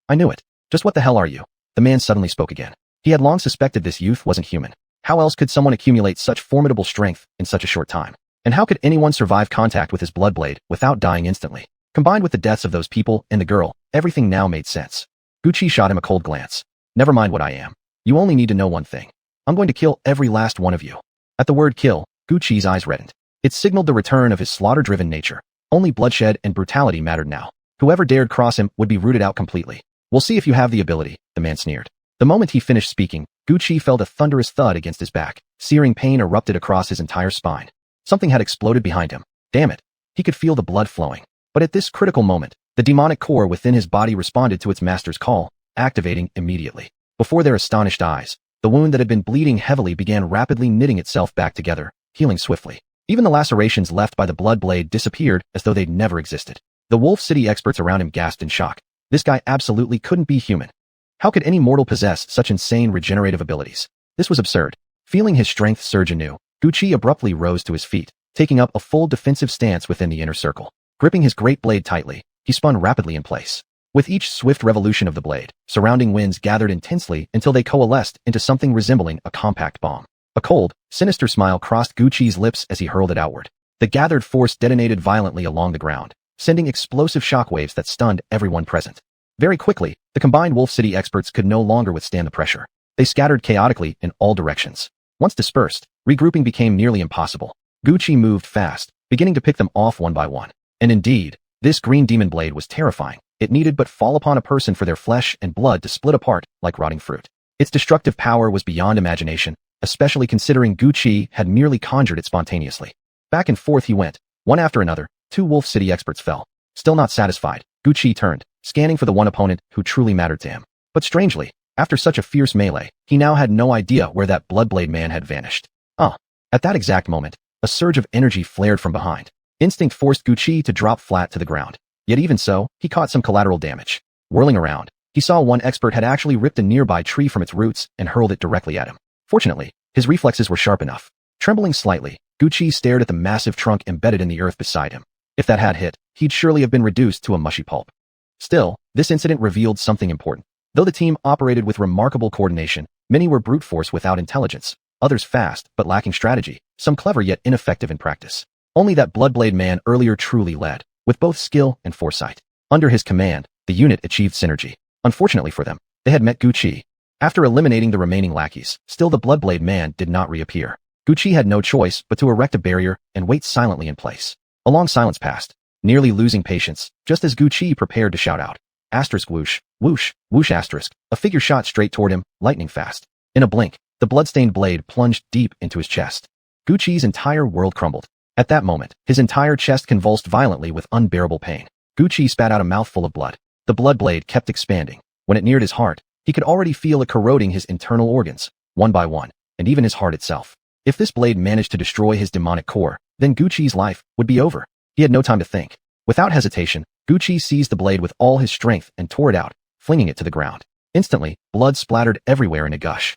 I knew it. Just what the hell are you? The man suddenly spoke again. He had long suspected this youth wasn't human. How else could someone accumulate such formidable strength in such a short time? And how could anyone survive contact with his blood blade without dying instantly? Combined with the deaths of those people and the girl, everything now made sense. Gucci shot him a cold glance. Never mind what I am. You only need to know one thing. I'm going to kill every last one of you. At the word kill, Gucci's eyes reddened. It signaled the return of his slaughter-driven nature. Only bloodshed and brutality mattered now. Whoever dared cross him would be rooted out completely. We'll see if you have the ability, the man sneered. The moment he finished speaking, Gucci felt a thunderous thud against his back. Searing pain erupted across his entire spine. Something had exploded behind him. Damn it. He could feel the blood flowing. But at this critical moment, the demonic core within his body responded to its master's call, activating immediately. Before their astonished eyes, the wound that had been bleeding heavily began rapidly knitting itself back together, healing swiftly. Even the lacerations left by the blood blade disappeared as though they'd never existed. The Wolf City experts around him gasped in shock. This guy absolutely couldn't be human. How could any mortal possess such insane regenerative abilities? This was absurd. Feeling his strength surge anew, Gucci abruptly rose to his feet, taking up a full defensive stance within the inner circle. Gripping his great blade tightly, he spun rapidly in place. With each swift revolution of the blade, surrounding winds gathered intensely until they coalesced into something resembling a compact bomb. A cold, sinister smile crossed Gucci's lips as he hurled it outward. The gathered force detonated violently along the ground, sending explosive shockwaves that stunned everyone present. Very quickly, the combined Wolf City experts could no longer withstand the pressure. They scattered chaotically in all directions. Once dispersed, regrouping became nearly impossible. Gucci moved fast, beginning to pick them off one by one. And indeed, this green demon blade was terrifying. It needed but fall upon a person for their flesh and blood to split apart like rotting fruit. Its destructive power was beyond imagination, especially considering Gucci had merely conjured it spontaneously. Back and forth he went, one after another. 2 Wolf City experts fell. Still not satisfied, Gucci turned, scanning for the one opponent who truly mattered to him. But strangely, after such a fierce melee, he now had no idea where that Bloodblade man had vanished. At that exact moment, a surge of energy flared from behind. Instinct forced Gucci to drop flat to the ground. Yet even so, he caught some collateral damage. Whirling around, he saw one expert had actually ripped a nearby tree from its roots and hurled it directly at him. Fortunately, his reflexes were sharp enough. Trembling slightly, Gucci stared at the massive trunk embedded in the earth beside him. If that had hit, he'd surely have been reduced to a mushy pulp. Still, this incident revealed something important. Though the team operated with remarkable coordination, many were brute force without intelligence, others fast but lacking strategy, some clever yet ineffective in practice. Only that Bloodblade man earlier truly led, with both skill and foresight. Under his command, the unit achieved synergy. Unfortunately for them, they had met Gucci. After eliminating the remaining lackeys, still the Bloodblade man did not reappear. Gucci had no choice but to erect a barrier and wait silently in place. A long silence passed, nearly losing patience, just as Gucci prepared to shout out. Asterisk whoosh, whoosh, whoosh asterisk. A figure shot straight toward him, lightning fast. In a blink, the bloodstained blade plunged deep into his chest. Gucci's entire world crumbled. At that moment, his entire chest convulsed violently with unbearable pain. Gucci spat out a mouthful of blood. The blood blade kept expanding. When it neared his heart, he could already feel it corroding his internal organs, one by one, and even his heart itself. If this blade managed to destroy his demonic core, then Gucci's life would be over. He had no time to think. Without hesitation, Gucci seized the blade with all his strength and tore it out, flinging it to the ground. Instantly, blood splattered everywhere in a gush.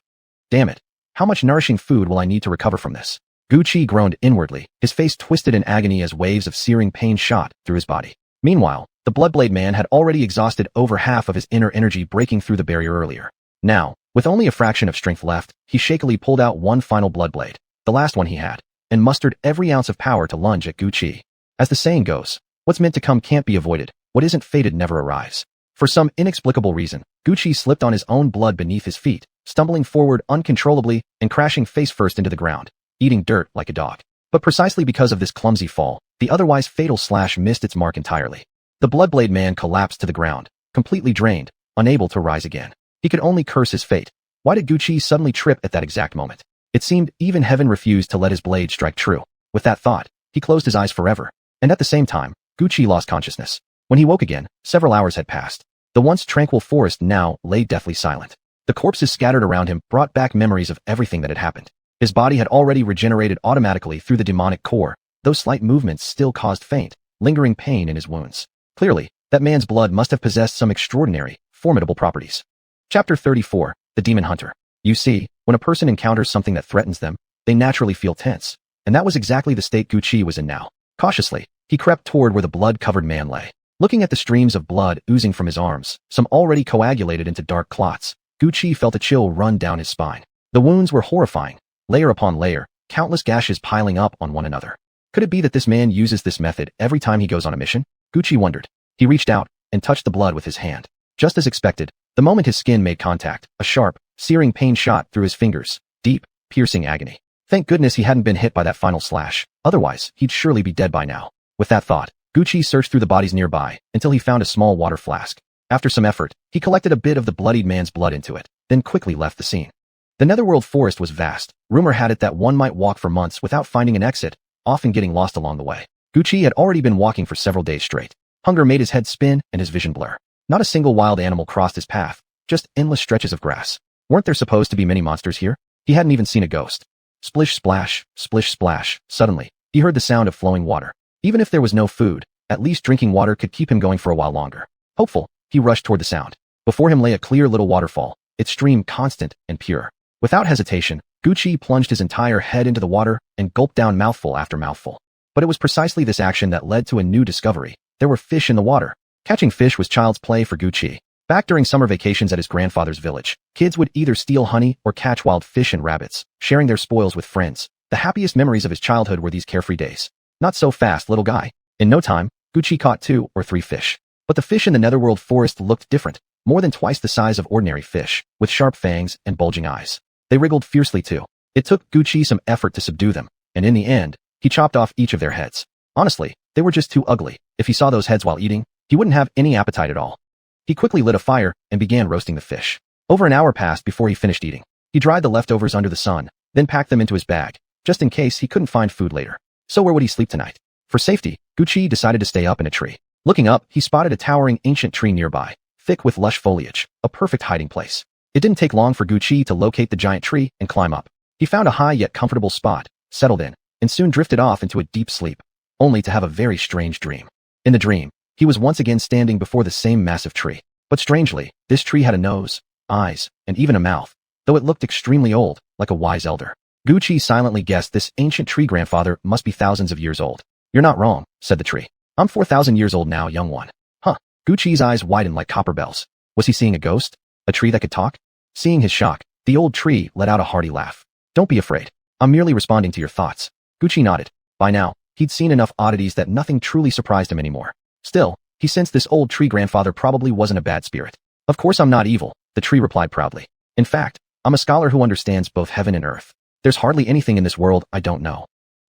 Damn it. How much nourishing food will I need to recover from this? Gucci groaned inwardly, his face twisted in agony as waves of searing pain shot through his body. Meanwhile, the Bloodblade man had already exhausted over half of his inner energy breaking through the barrier earlier. Now, with only a fraction of strength left, he shakily pulled out one final Bloodblade, the last one he had, and mustered every ounce of power to lunge at Gucci. As the saying goes, what's meant to come can't be avoided, what isn't fated never arrives. For some inexplicable reason, Gucci slipped on his own blood beneath his feet, stumbling forward uncontrollably and crashing face first into the ground, eating dirt like a dog. But precisely because of this clumsy fall, the otherwise fatal slash missed its mark entirely. The Bloodblade man collapsed to the ground, completely drained, unable to rise again. He could only curse his fate. Why did Gucci suddenly trip at that exact moment? It seemed even heaven refused to let his blade strike true. With that thought, he closed his eyes forever. And at the same time, Gucci lost consciousness. When he woke again, several hours had passed. The once tranquil forest now lay deathly silent. The corpses scattered around him brought back memories of everything that had happened. His body had already regenerated automatically through the demonic core, though slight movements still caused faint, lingering pain in his wounds. Clearly, that man's blood must have possessed some extraordinary, formidable properties. Chapter 34, The Demon Hunter. You see, when a person encounters something that threatens them, they naturally feel tense. And that was exactly the state Gucci was in now. Cautiously, he crept toward where the blood-covered man lay. Looking at the streams of blood oozing from his arms, some already coagulated into dark clots, Gucci felt a chill run down his spine. The wounds were horrifying, layer upon layer, countless gashes piling up on one another. Could it be that this man uses this method every time he goes on a mission? Gucci wondered. He reached out and touched the blood with his hand. Just as expected, the moment his skin made contact, a sharp, searing pain shot through his fingers. Deep, piercing agony. Thank goodness he hadn't been hit by that final slash, otherwise he'd surely be dead by now. With that thought, Gucci searched through the bodies nearby until he found a small water flask. After some effort, he collected a bit of the bloodied man's blood into it, then quickly left the scene. The Netherworld forest was vast. Rumor had it that one might walk for months without finding an exit, often getting lost along the way. Gucci had already been walking for several days straight. Hunger made his head spin and his vision blur. Not a single wild animal crossed his path, just endless stretches of grass. Weren't there supposed to be many monsters here? He hadn't even seen a ghost. Splish splash, splish splash. Suddenly, he heard the sound of flowing water. Even if there was no food, at least drinking water could keep him going for a while longer. Hopeful, he rushed toward the sound. Before him lay a clear little waterfall, its stream constant and pure. Without hesitation, Gucci plunged his entire head into the water and gulped down mouthful after mouthful. But it was precisely this action that led to a new discovery. There were fish in the water. Catching fish was child's play for Gucci. Back during summer vacations at his grandfather's village, kids would either steal honey or catch wild fish and rabbits, sharing their spoils with friends. The happiest memories of his childhood were these carefree days. Not so fast, little guy. In no time, Gucci caught 2 or 3 fish. But the fish in the Netherworld forest looked different, more than twice the size of ordinary fish, with sharp fangs and bulging eyes. They wriggled fiercely too. It took Gucci some effort to subdue them, and in the end, he chopped off each of their heads. Honestly, they were just too ugly. If he saw those heads while eating, he wouldn't have any appetite at all. He quickly lit a fire and began roasting the fish. Over an hour passed before he finished eating. He dried the leftovers under the sun, then packed them into his bag, just in case he couldn't find food later. So where would he sleep tonight? For safety, Gucci decided to stay up in a tree. Looking up, he spotted a towering ancient tree nearby, thick with lush foliage, a perfect hiding place. It didn't take long for Gucci to locate the giant tree and climb up. He found a high yet comfortable spot, settled in, and soon drifted off into a deep sleep, only to have a very strange dream. In the dream, he was once again standing before the same massive tree. But strangely, this tree had a nose, eyes, and even a mouth, though it looked extremely old, like a wise elder. Gucci silently guessed this ancient tree grandfather must be thousands of years old. You're not wrong, said the tree. I'm 4,000 years old now, young one. Huh. Gucci's eyes widened like copper bells. Was he seeing a ghost? A tree that could talk? Seeing his shock, the old tree let out a hearty laugh. Don't be afraid. I'm merely responding to your thoughts. Gucci nodded. By now, he'd seen enough oddities that nothing truly surprised him anymore. Still, he sensed this old tree grandfather probably wasn't a bad spirit. Of course I'm not evil, the tree replied proudly. In fact, I'm a scholar who understands both heaven and earth. There's hardly anything in this world I don't know.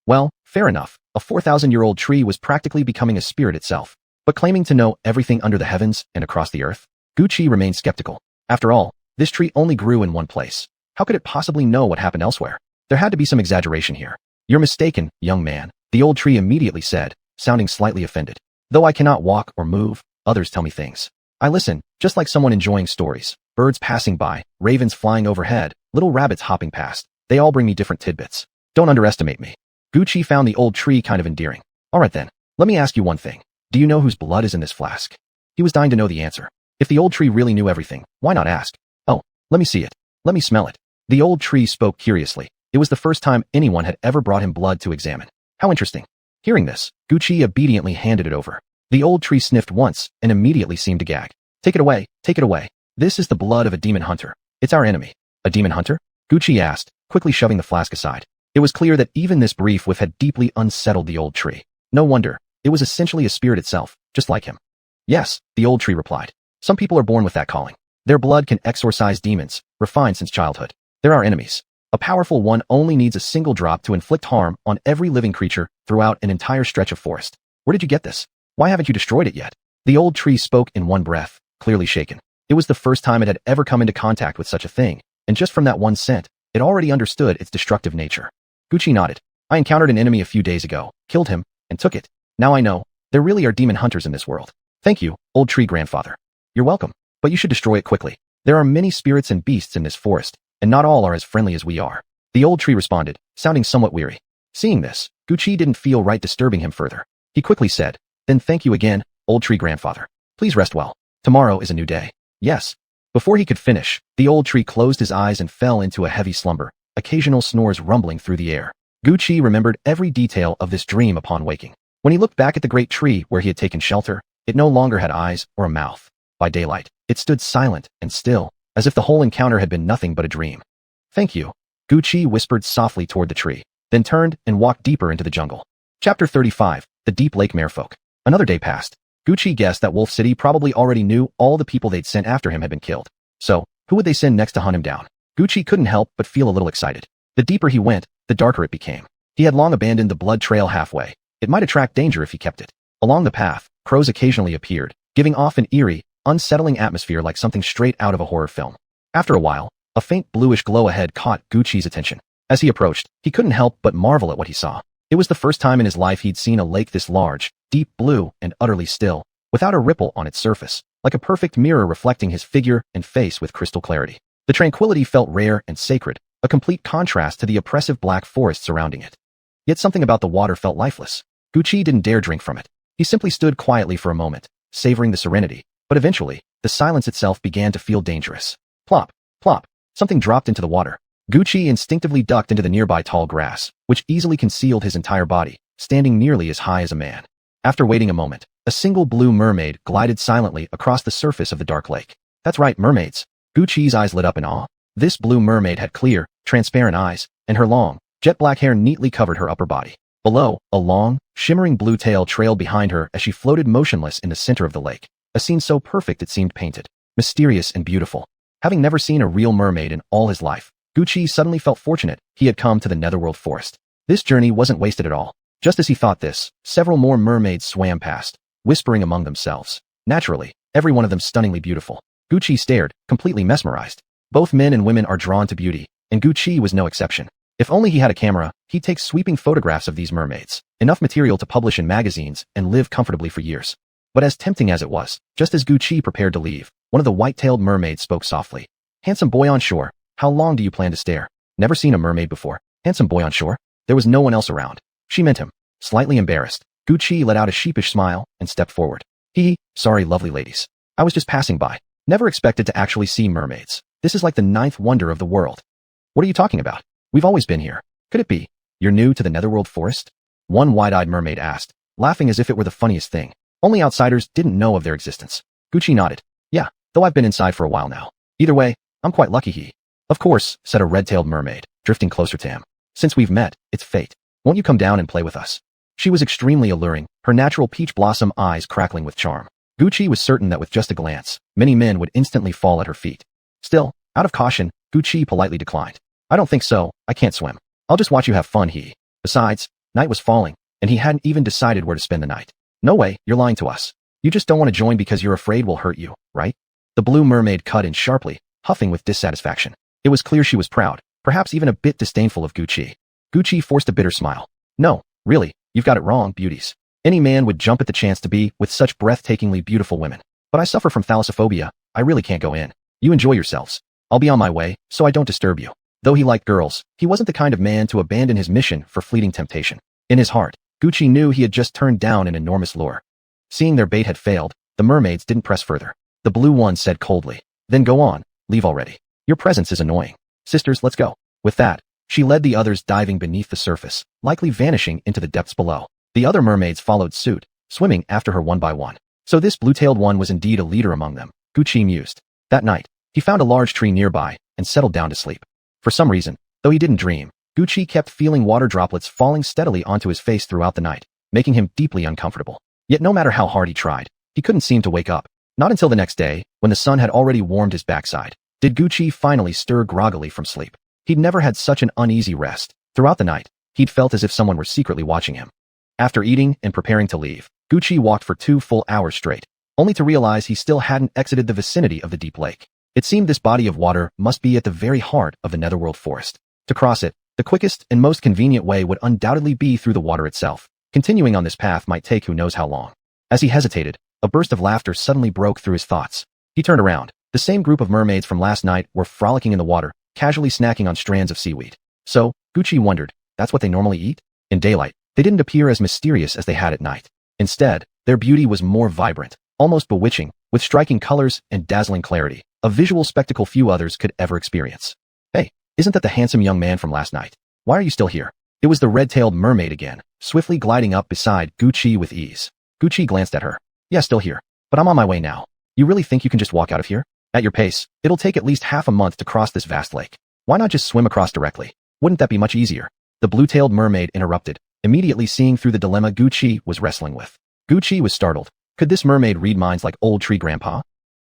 Well, fair enough. A 4,000-year-old tree was practically becoming a spirit itself. But claiming to know everything under the heavens and across the earth? Gucci remained skeptical. After all, this tree only grew in one place. How could it possibly know what happened elsewhere? There had to be some exaggeration here. You're mistaken, young man, the old tree immediately said, sounding slightly offended. Though I cannot walk or move, others tell me things. I listen, just like someone enjoying stories. Birds passing by, ravens flying overhead, little rabbits hopping past. They all bring me different tidbits. Don't underestimate me. Gucci found the old tree kind of endearing. All right then, let me ask you one thing. Do you know whose blood is in this flask? He was dying to know the answer. If the old tree really knew everything, why not ask? Oh, let me see it. Let me smell it. The old tree spoke curiously. It was the first time anyone had ever brought him blood to examine. How interesting. Hearing this, Gucci obediently handed it over. The old tree sniffed once and immediately seemed to gag. Take it away, take it away. This is the blood of a demon hunter. It's our enemy. A demon hunter? Gucci asked, quickly shoving the flask aside. It was clear that even this brief whiff had deeply unsettled the old tree. No wonder. It was essentially a spirit itself, just like him. Yes, the old tree replied. Some people are born with that calling. Their blood can exorcise demons, refined since childhood. They're our enemies. A powerful one only needs a single drop to inflict harm on every living creature throughout an entire stretch of forest. Where did you get this? Why haven't you destroyed it yet? The old tree spoke in one breath, clearly shaken. It was the first time it had ever come into contact with such a thing, and just from that one scent, it already understood its destructive nature. Gucci nodded. I encountered an enemy a few days ago, killed him, and took it. Now I know, there really are demon hunters in this world. Thank you, old tree grandfather. You're welcome, but you should destroy it quickly. There are many spirits and beasts in this forest, and not all are as friendly as we are. The old tree responded, sounding somewhat weary. Seeing this, Gucci didn't feel right disturbing him further. He quickly said, then thank you again, old tree grandfather. Please rest well. Tomorrow is a new day. Yes. Before he could finish, the old tree closed his eyes and fell into a heavy slumber, occasional snores rumbling through the air. Gucci remembered every detail of this dream upon waking. When he looked back at the great tree where he had taken shelter, it no longer had eyes or a mouth. By daylight, it stood silent and still, as if the whole encounter had been nothing but a dream. Thank you. Gucci whispered softly toward the tree, then turned and walked deeper into the jungle. Chapter 35, The Deep Lake Merfolk. Another day passed. Gucci guessed that Wolf City probably already knew all the people they'd sent after him had been killed. So, who would they send next to hunt him down? Gucci couldn't help but feel a little excited. The deeper he went, the darker it became. He had long abandoned the blood trail halfway. It might attract danger if he kept it. Along the path, crows occasionally appeared, giving off an eerie, unsettling atmosphere like something straight out of a horror film. After a while, a faint bluish glow ahead caught Gucci's attention. As he approached, he couldn't help but marvel at what he saw. It was the first time in his life he'd seen a lake this large, deep blue, and utterly still, without a ripple on its surface, like a perfect mirror reflecting his figure and face with crystal clarity. The tranquility felt rare and sacred, a complete contrast to the oppressive black forest surrounding it. Yet something about the water felt lifeless. Gucci didn't dare drink from it. He simply stood quietly for a moment, savoring the serenity, but eventually, the silence itself began to feel dangerous. Plop, plop, something dropped into the water. Gucci instinctively ducked into the nearby tall grass, which easily concealed his entire body, standing nearly as high as a man. After waiting a moment, a single blue mermaid glided silently across the surface of the dark lake. That's right, mermaids. Gucci's eyes lit up in awe. This blue mermaid had clear, transparent eyes, and her long, jet black hair neatly covered her upper body. Below, a long, shimmering blue tail trailed behind her as she floated motionless in the center of the lake. A scene so perfect it seemed painted, mysterious and beautiful. Having never seen a real mermaid in all his life, Gucci suddenly felt fortunate he had come to the netherworld forest. This journey wasn't wasted at all. Just as he thought this, several more mermaids swam past, whispering among themselves. Naturally, every one of them stunningly beautiful. Gucci stared, completely mesmerized. Both men and women are drawn to beauty, and Gucci was no exception. If only he had a camera, he'd take sweeping photographs of these mermaids, enough material to publish in magazines and live comfortably for years. But as tempting as it was, just as Gucci prepared to leave, one of the white-tailed mermaids spoke softly. Handsome boy on shore, how long do you plan to stare? Never seen a mermaid before. Handsome boy on shore? There was no one else around. She meant him. Slightly embarrassed, Gucci let out a sheepish smile and stepped forward. Sorry, lovely ladies. I was just passing by. Never expected to actually see mermaids. This is like the ninth wonder of the world. What are you talking about? We've always been here. Could it be you're new to the Netherworld forest? One wide-eyed mermaid asked, laughing as if it were the funniest thing. Only outsiders didn't know of their existence. Gucci nodded. Yeah, though I've been inside for a while now. Either way, I'm quite lucky he. Of course, said a red-tailed mermaid, drifting closer to him. Since we've met, it's fate. Won't you come down and play with us? She was extremely alluring, her natural peach blossom eyes crackling with charm. Gucci was certain that with just a glance, many men would instantly fall at her feet. Still, out of caution, Gucci politely declined. I don't think so, I can't swim. I'll just watch you have fun, he. Besides, night was falling, and he hadn't even decided where to spend the night. No way, you're lying to us. You just don't want to join because you're afraid we'll hurt you, right? The blue mermaid cut in sharply, huffing with dissatisfaction. It was clear she was proud, perhaps even a bit disdainful of Gucci. Gucci forced a bitter smile. No, really, you've got it wrong, beauties. Any man would jump at the chance to be with such breathtakingly beautiful women. But I suffer from thalassophobia, I really can't go in. You enjoy yourselves. I'll be on my way, so I don't disturb you. Though he liked girls, he wasn't the kind of man to abandon his mission for fleeting temptation. In his heart, Gucci knew he had just turned down an enormous lure. Seeing their bait had failed, the mermaids didn't press further. The blue one said coldly, then go on, leave already. Your presence is annoying. Sisters, let's go. With that, she led the others diving beneath the surface, likely vanishing into the depths below. The other mermaids followed suit, swimming after her one by one. So this blue-tailed one was indeed a leader among them, Gucci mused. That night, he found a large tree nearby and settled down to sleep. For some reason, though he didn't dream, Gucci kept feeling water droplets falling steadily onto his face throughout the night, making him deeply uncomfortable. Yet no matter how hard he tried, he couldn't seem to wake up. Not until the next day, when the sun had already warmed his backside, did Gucci finally stir groggily from sleep. He'd never had such an uneasy rest. Throughout the night, he'd felt as if someone were secretly watching him. After eating and preparing to leave, Gucci walked for 2 full hours straight, only to realize he still hadn't exited the vicinity of the deep lake. It seemed this body of water must be at the very heart of the Netherworld forest. To cross it, the quickest and most convenient way would undoubtedly be through the water itself. Continuing on this path might take who knows how long. As he hesitated, a burst of laughter suddenly broke through his thoughts. He turned around. The same group of mermaids from last night were frolicking in the water, casually snacking on strands of seaweed. So, Gucci wondered, that's what they normally eat? In daylight, they didn't appear as mysterious as they had at night. Instead, their beauty was more vibrant, almost bewitching, with striking colors and dazzling clarity, a visual spectacle few others could ever experience. Hey, isn't that the handsome young man from last night? Why are you still here? It was the red-tailed mermaid again, swiftly gliding up beside Gucci with ease. Gucci glanced at her. Yeah, still here. But I'm on my way now. You really think you can just walk out of here? At your pace, it'll take at least half a month to cross this vast lake. Why not just swim across directly? Wouldn't that be much easier? The blue-tailed mermaid interrupted, immediately seeing through the dilemma Gucci was wrestling with. Gucci was startled. Could this mermaid read minds like old tree grandpa?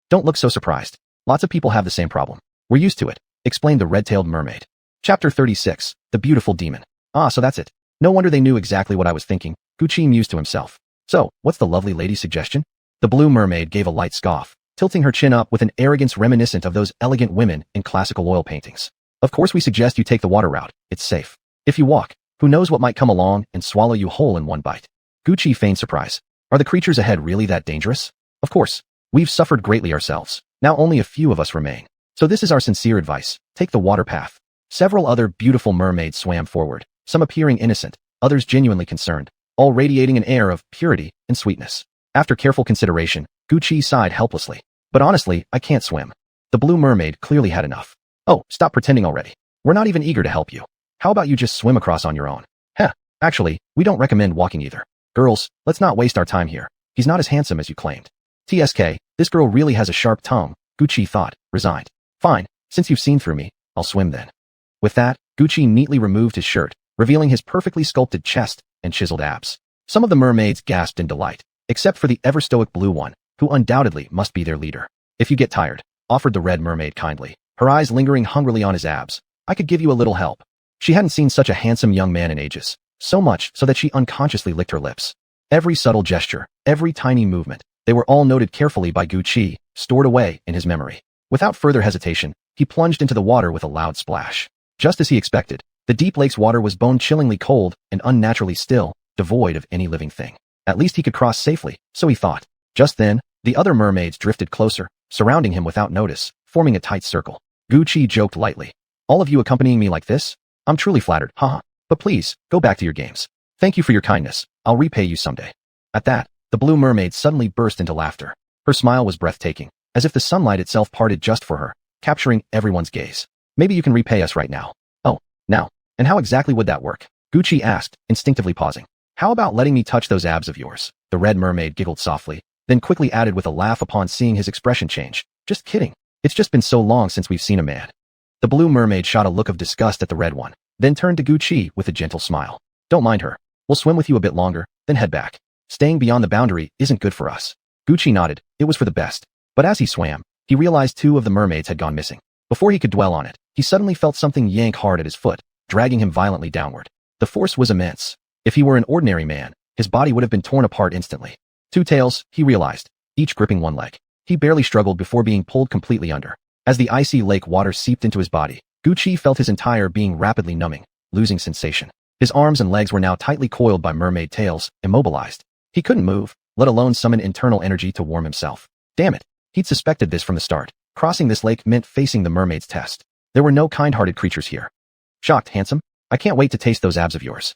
Don't look so surprised. Lots of people have the same problem. We're used to it, explained the red-tailed mermaid. Chapter 36, The Beautiful Demon. Ah, so that's it. No wonder they knew exactly what I was thinking, Gucci mused to himself. So, what's the lovely lady's suggestion? The blue mermaid gave a light scoff, tilting her chin up with an arrogance reminiscent of those elegant women in classical oil paintings. Of course we suggest you take the water route, it's safe. If you walk, who knows what might come along and swallow you whole in one bite. Gucci feigned surprise. Are the creatures ahead really that dangerous? Of course. We've suffered greatly ourselves. Now only a few of us remain. So this is our sincere advice. Take the water path. Several other beautiful mermaids swam forward, some appearing innocent, others genuinely concerned, all radiating an air of purity and sweetness. After careful consideration, Gucci sighed helplessly. But honestly, I can't swim. The blue mermaid clearly had enough. Oh, stop pretending already. We're not even eager to help you. How about you just swim across on your own? Heh, actually, we don't recommend walking either. Girls, let's not waste our time here. He's not as handsome as you claimed. TSK, this girl really has a sharp tongue, Gucci thought, resigned. Fine, since you've seen through me, I'll swim then. With that, Gucci neatly removed his shirt, revealing his perfectly sculpted chest and chiseled abs. Some of the mermaids gasped in delight, except for the ever-stoic blue one, who undoubtedly must be their leader. If you get tired, offered the red mermaid kindly, her eyes lingering hungrily on his abs, I could give you a little help. She hadn't seen such a handsome young man in ages, so much so that she unconsciously licked her lips. Every subtle gesture, every tiny movement, they were all noted carefully by Gucci, stored away in his memory. Without further hesitation, he plunged into the water with a loud splash. Just as he expected, the deep lake's water was bone-chillingly cold and unnaturally still, devoid of any living thing. At least he could cross safely, so he thought. Just then, the other mermaids drifted closer, surrounding him without notice, forming a tight circle. Gucci joked lightly. All of you accompanying me like this? I'm truly flattered, haha. But please, go back to your games. Thank you for your kindness. I'll repay you someday. At that, the blue mermaid suddenly burst into laughter. Her smile was breathtaking, as if the sunlight itself parted just for her, capturing everyone's gaze. Maybe you can repay us right now. Oh, now, And how exactly would that work? Gucci asked, instinctively pausing. How about letting me touch those abs of yours? The red mermaid giggled softly, then quickly added with a laugh upon seeing his expression change. Just kidding. It's just been so long since we've seen a man. The blue mermaid shot a look of disgust at the red one, then turned to Gucci with a gentle smile. Don't mind her. We'll swim with you a bit longer, then head back. Staying beyond the boundary isn't good for us. Gucci nodded. It was for the best. But as he swam, he realized 2 of the mermaids had gone missing. Before he could dwell on it, he suddenly felt something yank hard at his foot, dragging him violently downward. The force was immense. If he were an ordinary man, his body would have been torn apart instantly. 2 tails, he realized, each gripping one leg. He barely struggled before being pulled completely under. As the icy lake water seeped into his body, Gucci felt his entire being rapidly numbing, losing sensation. His arms and legs were now tightly coiled by mermaid tails, immobilized. He couldn't move, let alone summon internal energy to warm himself. Damn it. He'd suspected this from the start. Crossing this lake meant facing the mermaid's test. There were no kind-hearted creatures here. Shocked, handsome? I can't wait to taste those abs of yours.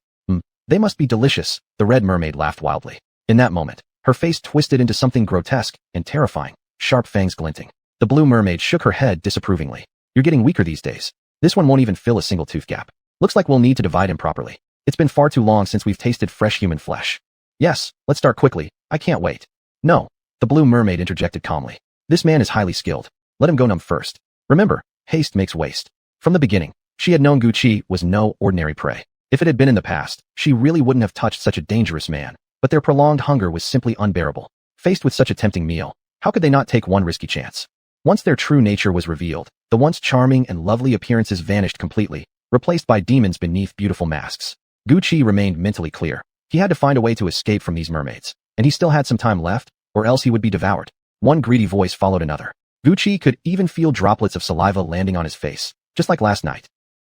They must be delicious, the red mermaid laughed wildly. In that moment, her face twisted into something grotesque and terrifying, sharp fangs glinting. The blue mermaid shook her head disapprovingly. You're getting weaker these days. This one won't even fill a single tooth gap. Looks like we'll need to divide him properly. It's been far too long since we've tasted fresh human flesh. Yes, let's start quickly. I can't wait. No, the blue mermaid interjected calmly. This man is highly skilled. Let him go numb first. Remember, haste makes waste. From the beginning, she had known Gucci was no ordinary prey. If it had been in the past, she really wouldn't have touched such a dangerous man, but their prolonged hunger was simply unbearable. Faced with such a tempting meal, how could they not take one risky chance? Once their true nature was revealed, the once charming and lovely appearances vanished completely, replaced by demons beneath beautiful masks. Gucci remained mentally clear. He had to find a way to escape from these mermaids, and he still had some time left, or else he would be devoured. One greedy voice followed another. Gucci could even feel droplets of saliva landing on his face, just like last night.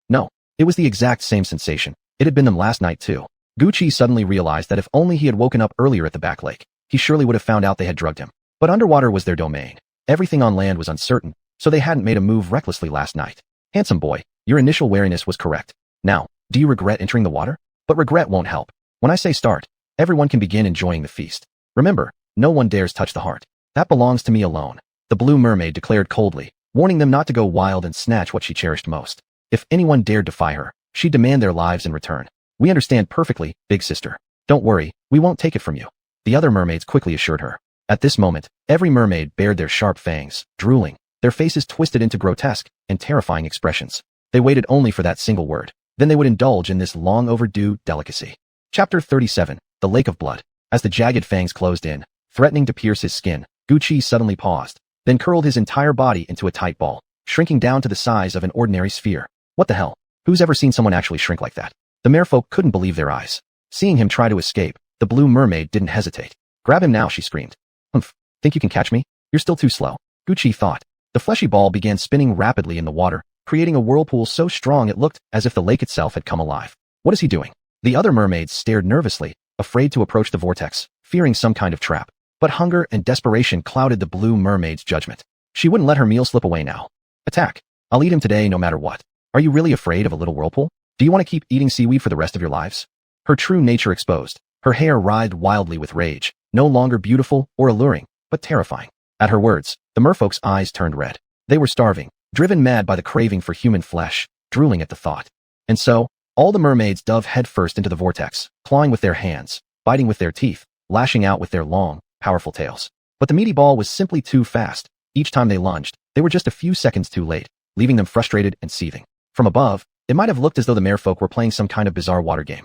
No, it was the exact same sensation. It had been them last night too. Gucci suddenly realized that if only he had woken up earlier at the back lake, he surely would have found out they had drugged him. But underwater was their domain. Everything on land was uncertain, so they hadn't made a move recklessly last night. Handsome boy, your initial wariness was correct. Now, do you regret entering the water? But regret won't help. When I say start, everyone can begin enjoying the feast. Remember, no one dares touch the heart. That belongs to me alone. The blue mermaid declared coldly, warning them not to go wild and snatch what she cherished most. If anyone dared defy her, she'd demand their lives in return. We understand perfectly, big sister. Don't worry, we won't take it from you. The other mermaids quickly assured her. At this moment, every mermaid bared their sharp fangs, drooling, their faces twisted into grotesque and terrifying expressions. They waited only for that single word. Then they would indulge in this long-overdue delicacy. Chapter 37, The Lake of Blood. As the jagged fangs closed in, threatening to pierce his skin, Gucci suddenly paused, then curled his entire body into a tight ball, shrinking down to the size of an ordinary sphere. What the hell? Who's ever seen someone actually shrink like that? The merfolk couldn't believe their eyes. Seeing him try to escape, the blue mermaid didn't hesitate. Grab him now, she screamed. Humph, think you can catch me? You're still too slow, Gucci thought. The fleshy ball began spinning rapidly in the water, creating a whirlpool so strong it looked as if the lake itself had come alive. What is he doing? The other mermaids stared nervously, afraid to approach the vortex, fearing some kind of trap. But hunger and desperation clouded the blue mermaid's judgment. She wouldn't let her meal slip away now. Attack. I'll eat him today no matter what. Are you really afraid of a little whirlpool? Do you want to keep eating seaweed for the rest of your lives? Her true nature exposed, her hair writhed wildly with rage, no longer beautiful or alluring, but terrifying. At her words, the merfolk's eyes turned red. They were starving, driven mad by the craving for human flesh, drooling at the thought. And so, all the mermaids dove headfirst into the vortex, clawing with their hands, biting with their teeth, lashing out with their long, powerful tails. But the meaty ball was simply too fast. Each time they lunged, they were just a few seconds too late, leaving them frustrated and seething. From above, it might have looked as though the merfolk were playing some kind of bizarre water game.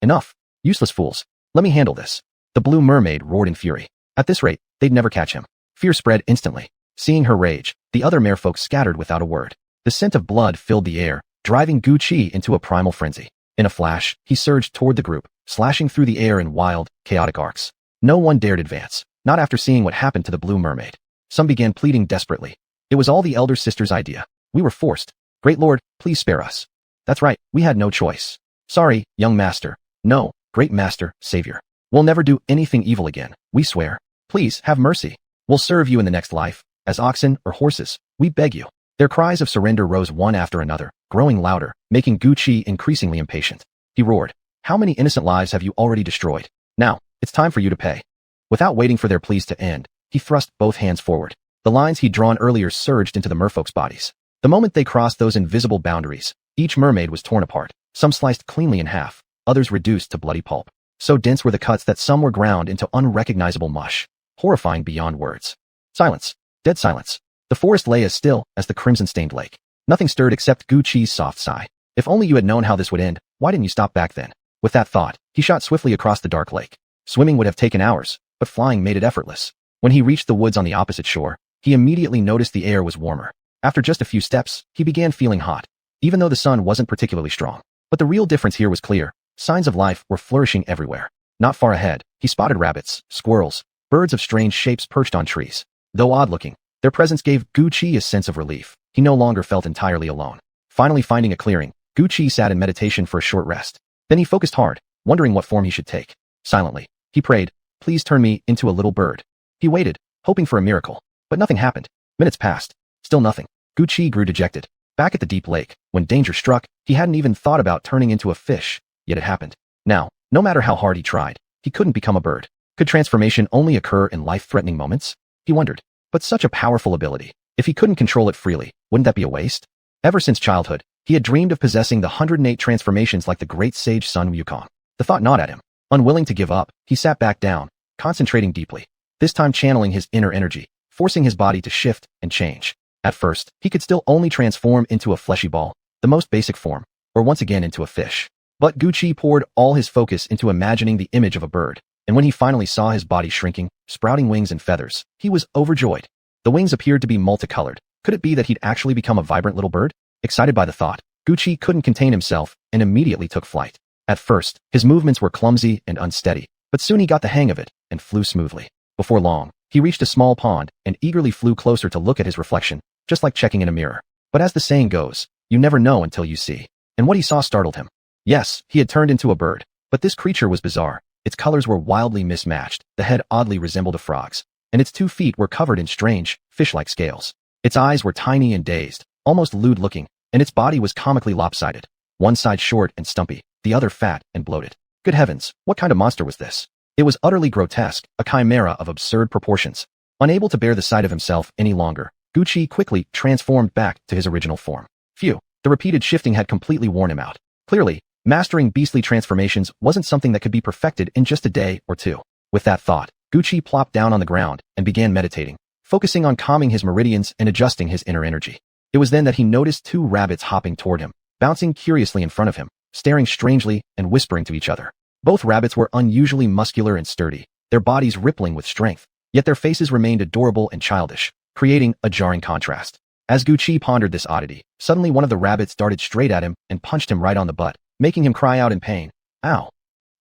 Enough, useless fools. Let me handle this. The blue mermaid roared in fury. At this rate, they'd never catch him. Fear spread instantly. Seeing her rage, the other merfolk scattered without a word. The scent of blood filled the air, driving Gucci into a primal frenzy. In a flash, he surged toward the group, slashing through the air in wild, chaotic arcs. No one dared advance, not after seeing what happened to the blue mermaid. Some began pleading desperately. It was all the elder sister's idea. We were forced. Great Lord, please spare us. That's right, we had no choice. Sorry, young master. No, great master, savior. We'll never do anything evil again, we swear. Please, have mercy. We'll serve you in the next life, as oxen or horses, we beg you. Their cries of surrender rose one after another, growing louder, making Gucci increasingly impatient. He roared. How many innocent lives have you already destroyed? Now, it's time for you to pay. Without waiting for their pleas to end, he thrust both hands forward. The lines he'd drawn earlier surged into the merfolk's bodies. The moment they crossed those invisible boundaries, each mermaid was torn apart, some sliced cleanly in half, others reduced to bloody pulp. So dense were the cuts that some were ground into unrecognizable mush, horrifying beyond words. Silence. Dead silence. The forest lay as still as the crimson-stained lake. Nothing stirred except Gu Chi's soft sigh. If only you had known how this would end, why didn't you stop back then? With that thought, he shot swiftly across the dark lake. Swimming would have taken hours, but flying made it effortless. When he reached the woods on the opposite shore, he immediately noticed the air was warmer. After just a few steps, he began feeling hot, even though the sun wasn't particularly strong. But the real difference here was clear. Signs of life were flourishing everywhere. Not far ahead, he spotted rabbits, squirrels, birds of strange shapes perched on trees. Though odd-looking, their presence gave Gu Chi a sense of relief. He no longer felt entirely alone. Finally finding a clearing, Gu Chi sat in meditation for a short rest. Then he focused hard, wondering what form he should take. Silently, he prayed, "Please turn me into a little bird." He waited, hoping for a miracle, but nothing happened. Minutes passed. Still nothing. Gu Chi grew dejected. Back at the deep lake, when danger struck, he hadn't even thought about turning into a fish, yet it happened. Now, no matter how hard he tried, he couldn't become a bird. Could transformation only occur in life-threatening moments? He wondered. But such a powerful ability, if he couldn't control it freely, wouldn't that be a waste? Ever since childhood, he had dreamed of possessing the 108 transformations like the great sage Sun Wukong. The thought gnawed at him. Unwilling to give up, he sat back down, concentrating deeply, this time channeling his inner energy, forcing his body to shift and change. At first, he could still only transform into a fleshy ball, the most basic form, or once again into a fish. But Gu Chi poured all his focus into imagining the image of a bird, and when he finally saw his body shrinking, sprouting wings and feathers, he was overjoyed. The wings appeared to be multicolored. Could it be that he'd actually become a vibrant little bird? Excited by the thought, Gu Chi couldn't contain himself and immediately took flight. At first, his movements were clumsy and unsteady, but soon he got the hang of it and flew smoothly. Before long, he reached a small pond and eagerly flew closer to look at his reflection, just like checking in a mirror. But as the saying goes, you never know until you see. And what he saw startled him. Yes, he had turned into a bird, but this creature was bizarre. Its colors were wildly mismatched, the head oddly resembled a frog's, and its 2 feet were covered in strange, fish-like scales. Its eyes were tiny and dazed, almost lewd-looking, and its body was comically lopsided. One side short and stumpy, the other fat and bloated. Good heavens, what kind of monster was this? It was utterly grotesque, a chimera of absurd proportions. Unable to bear the sight of himself any longer, Gu Chi quickly transformed back to his original form. Phew, the repeated shifting had completely worn him out. Clearly, mastering beastly transformations wasn't something that could be perfected in just a day or two. With that thought, Gu Chi plopped down on the ground and began meditating, focusing on calming his meridians and adjusting his inner energy. It was then that he noticed 2 rabbits hopping toward him, bouncing curiously in front of him, staring strangely and whispering to each other. Both rabbits were unusually muscular and sturdy, their bodies rippling with strength, yet their faces remained adorable and childish, creating a jarring contrast. As Gu Chi pondered this oddity, suddenly one of the rabbits darted straight at him and punched him right on the butt, making him cry out in pain. Ow.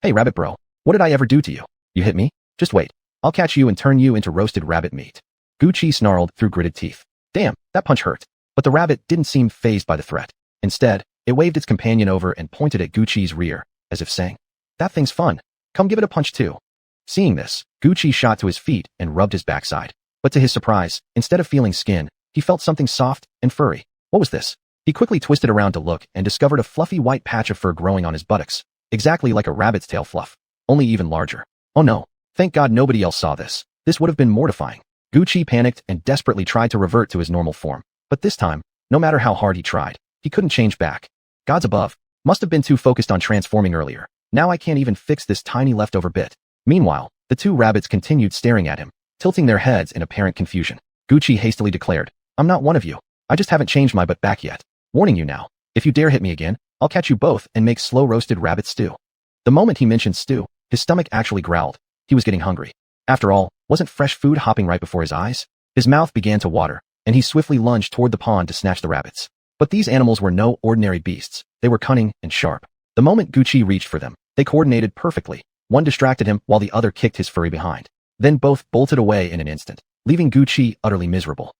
Hey rabbit bro, what did I ever do to you? You hit me? Just wait. I'll catch you and turn you into roasted rabbit meat. Gu Chi snarled through gritted teeth. Damn, that punch hurt. But the rabbit didn't seem fazed by the threat. Instead, it waved its companion over and pointed at Gu Chi's rear, as if saying, "That thing's fun. Come give it a punch too." Seeing this, Gu Chi shot to his feet and rubbed his backside. But to his surprise, instead of feeling skin, he felt something soft and furry. What was this? He quickly twisted around to look and discovered a fluffy white patch of fur growing on his buttocks, exactly like a rabbit's tail fluff, only even larger. Oh no, thank God nobody else saw this. This would have been mortifying. Gu Chi panicked and desperately tried to revert to his normal form. But this time, no matter how hard he tried, he couldn't change back. Gods above, must have been too focused on transforming earlier. Now I can't even fix this tiny leftover bit. Meanwhile, the 2 rabbits continued staring at him, tilting their heads in apparent confusion. Gu Chi hastily declared, "I'm not one of you. I just haven't changed my butt back yet. Warning you now, if you dare hit me again, I'll catch you both and make slow-roasted rabbit stew." The moment he mentioned stew, his stomach actually growled. He was getting hungry. After all, wasn't fresh food hopping right before his eyes? His mouth began to water, and he swiftly lunged toward the pond to snatch the rabbits. But these animals were no ordinary beasts. They were cunning and sharp. The moment Gu Chi reached for them, they coordinated perfectly. One distracted him while the other kicked his furry behind. Then both bolted away in an instant, leaving Gu Chi utterly miserable.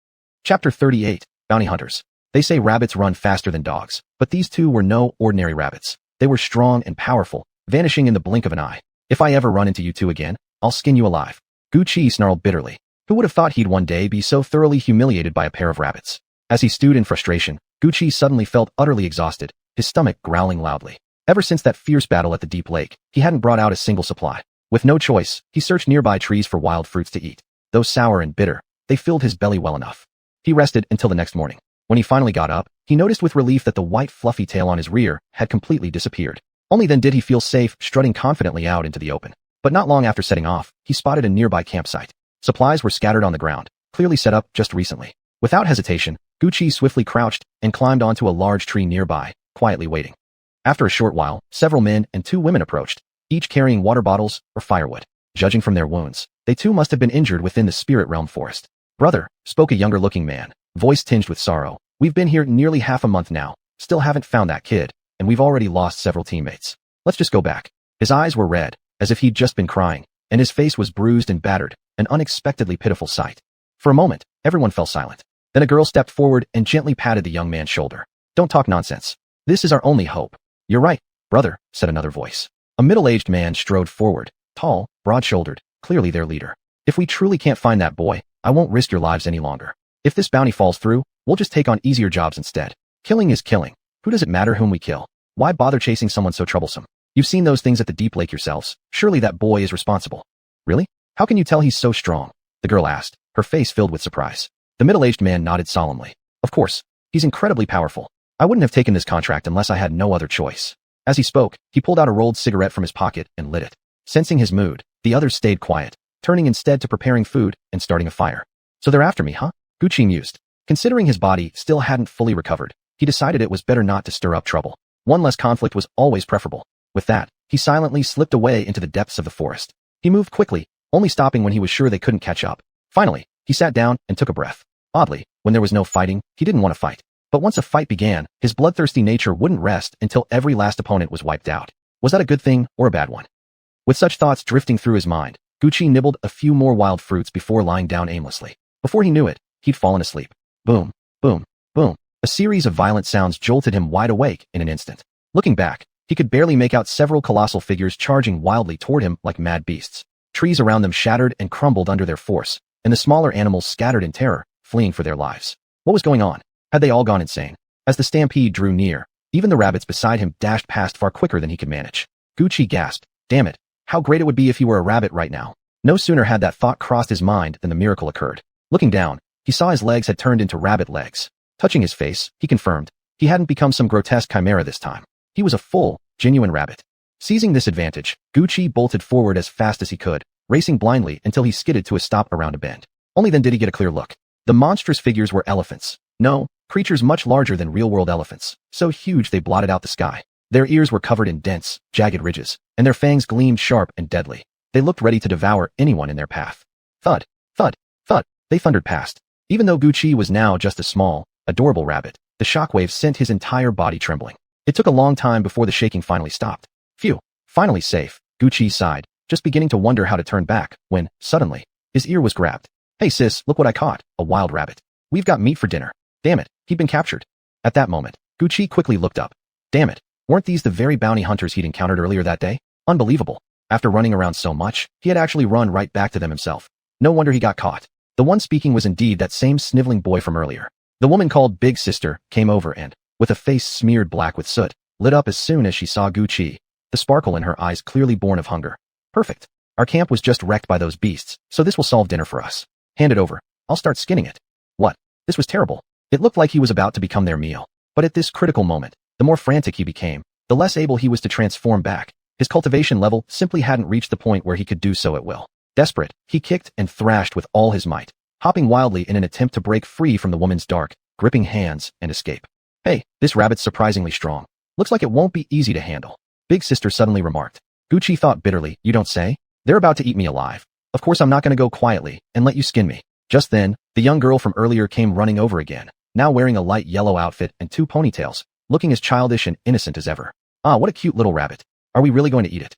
Chapter 38, Bounty Hunters. They say rabbits run faster than dogs, but these 2 were no ordinary rabbits. They were strong and powerful, vanishing in the blink of an eye. If I ever run into you 2 again, I'll skin you alive. Gu Chi snarled bitterly. Who would have thought he'd one day be so thoroughly humiliated by a pair of rabbits? As he stewed in frustration, Gu Chi suddenly felt utterly exhausted, his stomach growling loudly. Ever since that fierce battle at the deep lake, he hadn't brought out a single supply. With no choice, he searched nearby trees for wild fruits to eat. Though sour and bitter, they filled his belly well enough. He rested until the next morning. When he finally got up, He noticed with relief that the white fluffy tail on his rear had completely disappeared. Only then did he feel safe strutting confidently out into the open. But not long after setting off, he spotted a nearby campsite. Supplies were scattered on the ground, clearly set up just recently. Without hesitation, Gucci swiftly crouched and climbed onto a large tree nearby, quietly waiting. After a short while, several men and 2 women approached, each carrying water bottles or firewood. Judging from their wounds, they too must have been injured within the spirit realm forest. "Brother," spoke a younger-looking man, voice tinged with sorrow, "we've been here nearly half a month now, still haven't found that kid, and we've already lost several teammates. Let's just go back." His eyes were red, as if he'd just been crying, and his face was bruised and battered, an unexpectedly pitiful sight. For a moment, everyone fell silent. Then a girl stepped forward and gently patted the young man's shoulder. "Don't talk nonsense. This is our only hope." "You're right, brother," said another voice. A middle-aged man strode forward, tall, broad-shouldered, clearly their leader. "If we truly can't find that boy, I won't risk your lives any longer. If this bounty falls through, we'll just take on easier jobs instead. Killing is killing. Who does it matter whom we kill? Why bother chasing someone so troublesome? You've seen those things at the deep lake yourselves. Surely that boy is responsible." "Really? How can you tell he's so strong?" the girl asked, her face filled with surprise. The middle-aged man nodded solemnly. "Of course, he's incredibly powerful. I wouldn't have taken this contract unless I had no other choice." As he spoke, he pulled out a rolled cigarette from his pocket and lit it. Sensing his mood, the others stayed quiet, turning instead to preparing food and starting a fire. "So they're after me, huh?" Gucci mused. Considering his body still hadn't fully recovered, he decided it was better not to stir up trouble. One less conflict was always preferable. With that, he silently slipped away into the depths of the forest. He moved quickly, only stopping when he was sure they couldn't catch up. Finally, he sat down and took a breath. Oddly, when there was no fighting, he didn't want to fight. But once a fight began, his bloodthirsty nature wouldn't rest until every last opponent was wiped out. Was that a good thing or a bad one? With such thoughts drifting through his mind, Gucci nibbled a few more wild fruits before lying down aimlessly. Before he knew it, he'd fallen asleep. Boom, boom, boom. A series of violent sounds jolted him wide awake in an instant. Looking back, he could barely make out several colossal figures charging wildly toward him like mad beasts. Trees around them shattered and crumbled under their force, and the smaller animals scattered in terror, fleeing for their lives. What was going on? Had they all gone insane? As the stampede drew near, even the rabbits beside him dashed past far quicker than he could manage. Gucci gasped, "Damn it, how great it would be if he were a rabbit right now." No sooner had that thought crossed his mind than the miracle occurred. Looking down, he saw his legs had turned into rabbit legs. Touching his face, he confirmed, he hadn't become some grotesque chimera this time. He was a full, genuine rabbit. Seizing this advantage, Gucci bolted forward as fast as he could, racing blindly until he skidded to a stop around a bend. Only then did he get a clear look. The monstrous figures were elephants. No, creatures much larger than real-world elephants, so huge they blotted out the sky. Their ears were covered in dense, jagged ridges, and their fangs gleamed sharp and deadly. They looked ready to devour anyone in their path. Thud, thud, thud, they thundered past. Even though Gucci was now just a small, adorable rabbit, the shockwave sent his entire body trembling. It took a long time before the shaking finally stopped. Phew, finally safe, Gucci sighed, just beginning to wonder how to turn back, when, suddenly, his ear was grabbed. "Hey sis, look what I caught, a wild rabbit. We've got meat for dinner." Damn it, he'd been captured. At that moment, Gucci quickly looked up. Damn it, weren't these the very bounty hunters he'd encountered earlier that day? Unbelievable. After running around so much, he had actually run right back to them himself. No wonder he got caught. The one speaking was indeed that same sniveling boy from earlier. The woman called Big Sister came over and, with a face smeared black with soot, lit up as soon as she saw Gucci, the sparkle in her eyes clearly born of hunger. "Perfect. Our camp was just wrecked by those beasts, so this will solve dinner for us. Hand it over. I'll start skinning it." What? This was terrible. It looked like he was about to become their meal. But at this critical moment, the more frantic he became, the less able he was to transform back. His cultivation level simply hadn't reached the point where he could do so at will. Desperate, he kicked and thrashed with all his might, hopping wildly in an attempt to break free from the woman's dark, gripping hands and escape. "Hey, this rabbit's surprisingly strong. Looks like it won't be easy to handle," Big Sister suddenly remarked. Gucci thought bitterly, "You don't say? They're about to eat me alive. Of course I'm not going to go quietly and let you skin me." Just then, the young girl from earlier came running over again, now wearing a light yellow outfit and 2 ponytails, looking as childish and innocent as ever. "Ah, what a cute little rabbit. Are we really going to eat it?"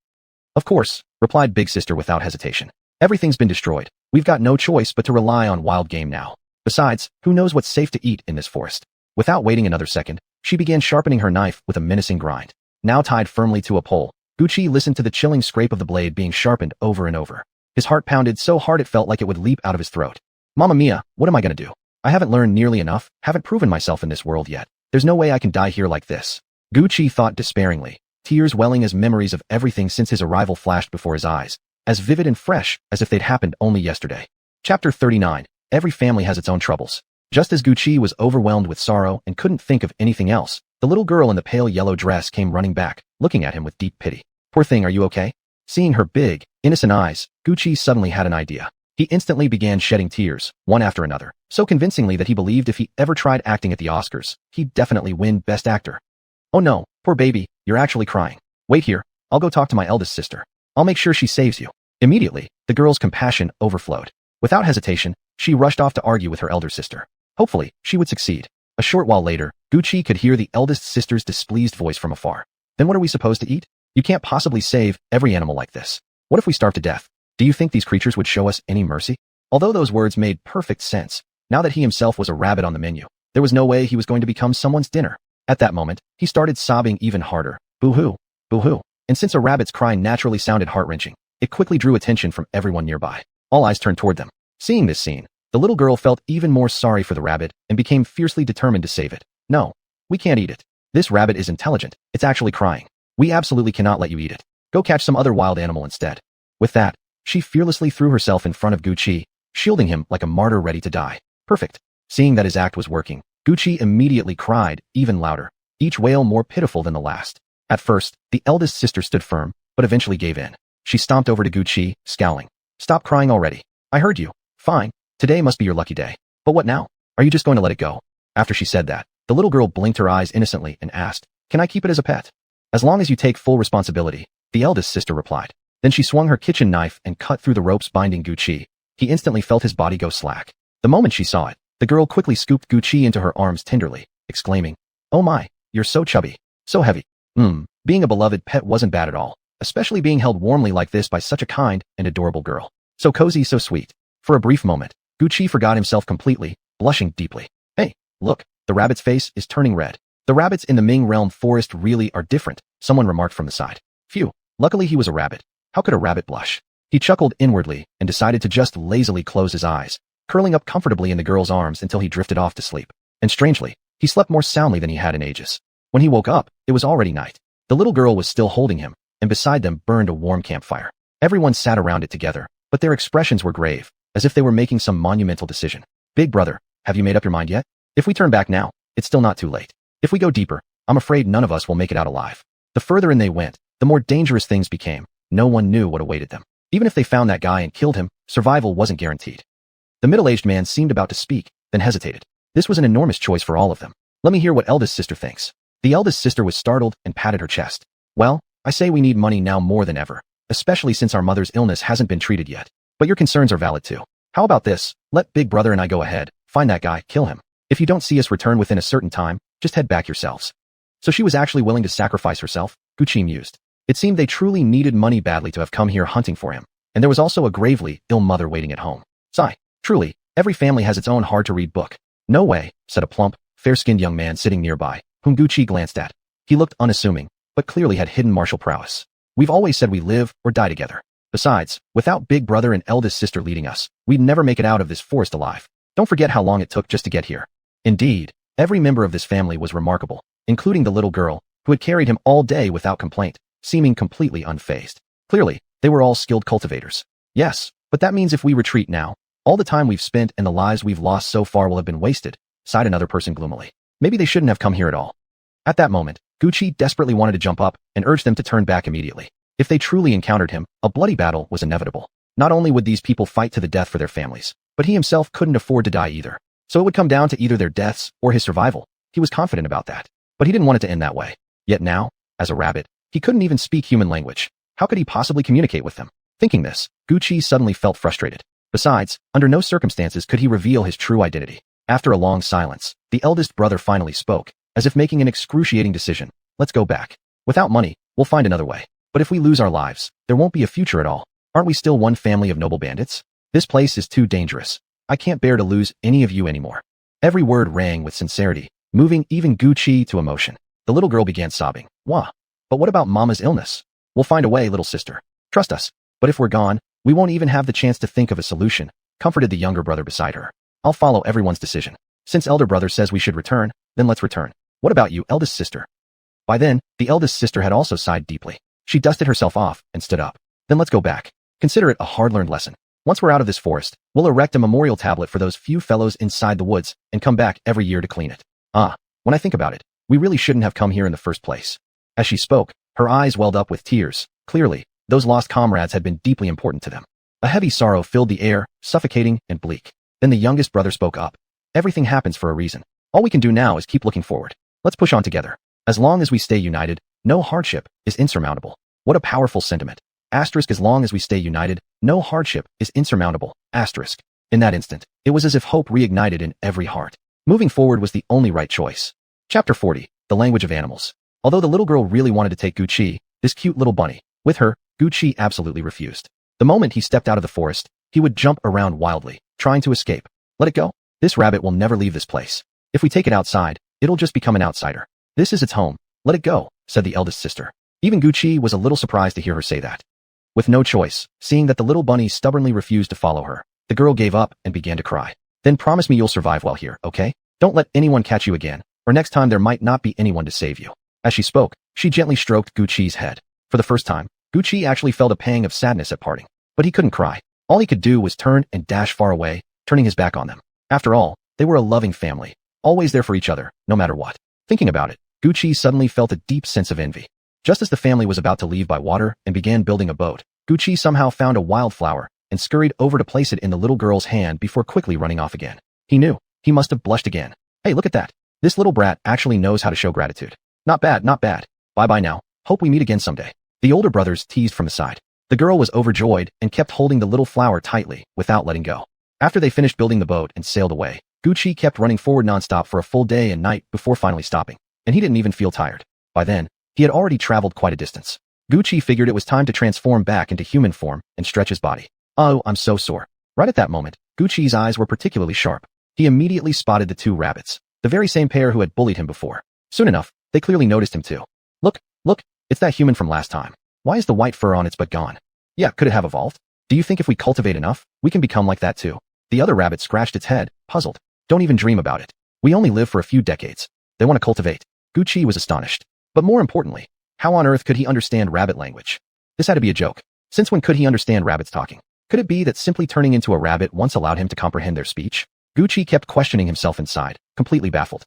"Of course," replied Big Sister without hesitation. "Everything's been destroyed. We've got no choice but to rely on wild game now. Besides, who knows what's safe to eat in this forest?" Without waiting another second, she began sharpening her knife with a menacing grind. Now tied firmly to a pole, Gucci listened to the chilling scrape of the blade being sharpened over and over. His heart pounded so hard it felt like it would leap out of his throat. Mamma mia, what am I going to do? I haven't learned nearly enough, haven't proven myself in this world yet. There's no way I can die here like this. Gucci thought despairingly, tears welling as memories of everything since his arrival flashed before his eyes, as vivid and fresh as if they'd happened only yesterday. Chapter 39. Every family has its own troubles. Just as Gucci was overwhelmed with sorrow and couldn't think of anything else, the little girl in the pale yellow dress came running back, looking at him with deep pity. Poor thing, are you okay? Seeing her big, innocent eyes, Gucci suddenly had an idea. He instantly began shedding tears, one after another, so convincingly that he believed if he ever tried acting at the Oscars, he'd definitely win Best Actor. Oh no, poor baby, you're actually crying. Wait here, I'll go talk to my eldest sister. I'll make sure she saves you. Immediately, the girl's compassion overflowed. Without hesitation, she rushed off to argue with her elder sister. Hopefully, she would succeed. A short while later, Gucci could hear the eldest sister's displeased voice from afar. Then what are we supposed to eat? You can't possibly save every animal like this. What if we starve to death? Do you think these creatures would show us any mercy? Although those words made perfect sense, now that he himself was a rabbit on the menu, there was no way he was going to become someone's dinner. At that moment, he started sobbing even harder. Boo-hoo, boo-hoo. And since a rabbit's cry naturally sounded heart-wrenching, it quickly drew attention from everyone nearby. All eyes turned toward them. Seeing this scene, the little girl felt even more sorry for the rabbit and became fiercely determined to save it. No, we can't eat it. This rabbit is intelligent. It's actually crying. We absolutely cannot let you eat it. Go catch some other wild animal instead. With that, she fearlessly threw herself in front of Gucci, shielding him like a martyr ready to die. Perfect. Seeing that his act was working, Gucci immediately cried, even louder, each wail more pitiful than the last. At first, the eldest sister stood firm, but eventually gave in. She stomped over to Gucci, scowling. Stop crying already. I heard you. Fine. Today must be your lucky day. But what now? Are you just going to let it go? After she said that, the little girl blinked her eyes innocently and asked, Can I keep it as a pet? As long as you take full responsibility, the eldest sister replied. Then she swung her kitchen knife and cut through the ropes binding Gucci. He instantly felt his body go slack. The moment she saw it, the girl quickly scooped Gucci into her arms tenderly, exclaiming, Oh my, you're so chubby, so heavy. Being a beloved pet wasn't bad at all, especially being held warmly like this by such a kind and adorable girl. So cozy, so sweet. For a brief moment, Gucci forgot himself completely, blushing deeply. Hey, look, the rabbit's face is turning red. The rabbits in the Ming Realm forest really are different, someone remarked from the side. Phew, luckily he was a rabbit. How could a rabbit blush? He chuckled inwardly and decided to just lazily close his eyes, curling up comfortably in the girl's arms until he drifted off to sleep. And strangely, he slept more soundly than he had in ages. When he woke up, it was already night. The little girl was still holding him, and beside them burned a warm campfire. Everyone sat around it together, but their expressions were grave, as if they were making some monumental decision. Big brother, have you made up your mind yet? If we turn back now, it's still not too late. If we go deeper, I'm afraid none of us will make it out alive. The further in they went, the more dangerous things became. No one knew what awaited them. Even if they found that guy and killed him, survival wasn't guaranteed. The middle-aged man seemed about to speak, then hesitated. This was an enormous choice for all of them. Let me hear what eldest sister thinks. The eldest sister was startled and patted her chest. Well, I say we need money now more than ever, especially since our mother's illness hasn't been treated yet. But your concerns are valid too. How about this? Let Big Brother and I go ahead, find that guy, kill him. If you don't see us return within a certain time, just head back yourselves. So she was actually willing to sacrifice herself, Gucci mused. It seemed they truly needed money badly to have come here hunting for him, and there was also a gravely ill mother waiting at home. Sigh. Truly, every family has its own hard-to-read book. No way, said a plump, fair-skinned young man sitting nearby, whom Gucci glanced at. He looked unassuming, but clearly had hidden martial prowess. We've always said we live or die together. Besides, without Big Brother and eldest sister leading us, we'd never make it out of this forest alive. Don't forget how long it took just to get here. Indeed, every member of this family was remarkable, including the little girl, who had carried him all day without complaint, seeming completely unfazed. Clearly, they were all skilled cultivators. Yes, but that means if we retreat now, all the time we've spent and the lives we've lost so far will have been wasted, sighed another person gloomily. Maybe they shouldn't have come here at all. At that moment, Gucci desperately wanted to jump up and urge them to turn back immediately. If they truly encountered him, a bloody battle was inevitable. Not only would these people fight to the death for their families, but he himself couldn't afford to die either. So it would come down to either their deaths or his survival. He was confident about that. But he didn't want it to end that way. Yet now, as a rabbit, he couldn't even speak human language. How could he possibly communicate with them? Thinking this, Gucci suddenly felt frustrated. Besides, under no circumstances could he reveal his true identity. After a long silence, the eldest brother finally spoke, as if making an excruciating decision. Let's go back. Without money, we'll find another way. But if we lose our lives, there won't be a future at all. Aren't we still one family of noble bandits? This place is too dangerous. I can't bear to lose any of you anymore. Every word rang with sincerity, moving even Gucci to emotion. The little girl began sobbing. Wah. But what about Mama's illness? We'll find a way, little sister. Trust us. But if we're gone, we won't even have the chance to think of a solution, comforted the younger brother beside her. I'll follow everyone's decision. Since elder brother says we should return, then let's return. What about you, eldest sister? By then, the eldest sister had also sighed deeply. She dusted herself off and stood up. Then let's go back. Consider it a hard-learned lesson. Once we're out of this forest, we'll erect a memorial tablet for those few fellows inside the woods and come back every year to clean it. When I think about it, we really shouldn't have come here in the first place. As she spoke, her eyes welled up with tears. Clearly, those lost comrades had been deeply important to them. A heavy sorrow filled the air, suffocating and bleak. Then the youngest brother spoke up. Everything happens for a reason. All we can do now is keep looking forward. Let's push on together. As long as we stay united, no hardship is insurmountable. What a powerful sentiment. Asterisk, as long as we stay united, no hardship is insurmountable. Asterisk. In that instant, it was as if hope reignited in every heart. Moving forward was the only right choice. Chapter 40, The Language of Animals. Although the little girl really wanted to take Gucci, this cute little bunny, with her, Gucci absolutely refused. The moment he stepped out of the forest, he would jump around wildly, trying to escape. Let it go. This rabbit will never leave this place. If we take it outside, it'll just become an outsider. This is its home. Let it go, said the eldest sister. Even Gucci was a little surprised to hear her say that. With no choice, seeing that the little bunny stubbornly refused to follow her, the girl gave up and began to cry. Then promise me you'll survive while here, okay? Don't let anyone catch you again, or next time there might not be anyone to save you. As she spoke, she gently stroked Gucci's head. For the first time, Gucci actually felt a pang of sadness at parting. But he couldn't cry. All he could do was turn and dash far away, turning his back on them. After all, they were a loving family, always there for each other, no matter what. Thinking about it, Gucci suddenly felt a deep sense of envy. Just as the family was about to leave by water and began building a boat, Gucci somehow found a wildflower and scurried over to place it in the little girl's hand before quickly running off again. He knew. He must have blushed again. Hey, look at that. This little brat actually knows how to show gratitude. Not bad, not bad. Bye-bye now. Hope we meet again someday. The older brothers teased from the side. The girl was overjoyed and kept holding the little flower tightly without letting go. After they finished building the boat and sailed away, Gucci kept running forward nonstop for a full day and night before finally stopping. And he didn't even feel tired. By then, he had already traveled quite a distance. Gucci figured it was time to transform back into human form and stretch his body. Oh, I'm so sore. Right at that moment, Gucci's eyes were particularly sharp. He immediately spotted the two rabbits, the very same pair who had bullied him before. Soon enough, they clearly noticed him too. Look, it's that human from last time. Why is the white fur on its butt gone? Yeah, could it have evolved? Do you think if we cultivate enough, we can become like that too? The other rabbit scratched its head, puzzled. Don't even dream about it. We only live for a few decades. They want to cultivate. Gucci was astonished. But more importantly, how on earth could he understand rabbit language? This had to be a joke. Since when could he understand rabbits talking? Could it be that simply turning into a rabbit once allowed him to comprehend their speech? Gucci kept questioning himself inside, completely baffled.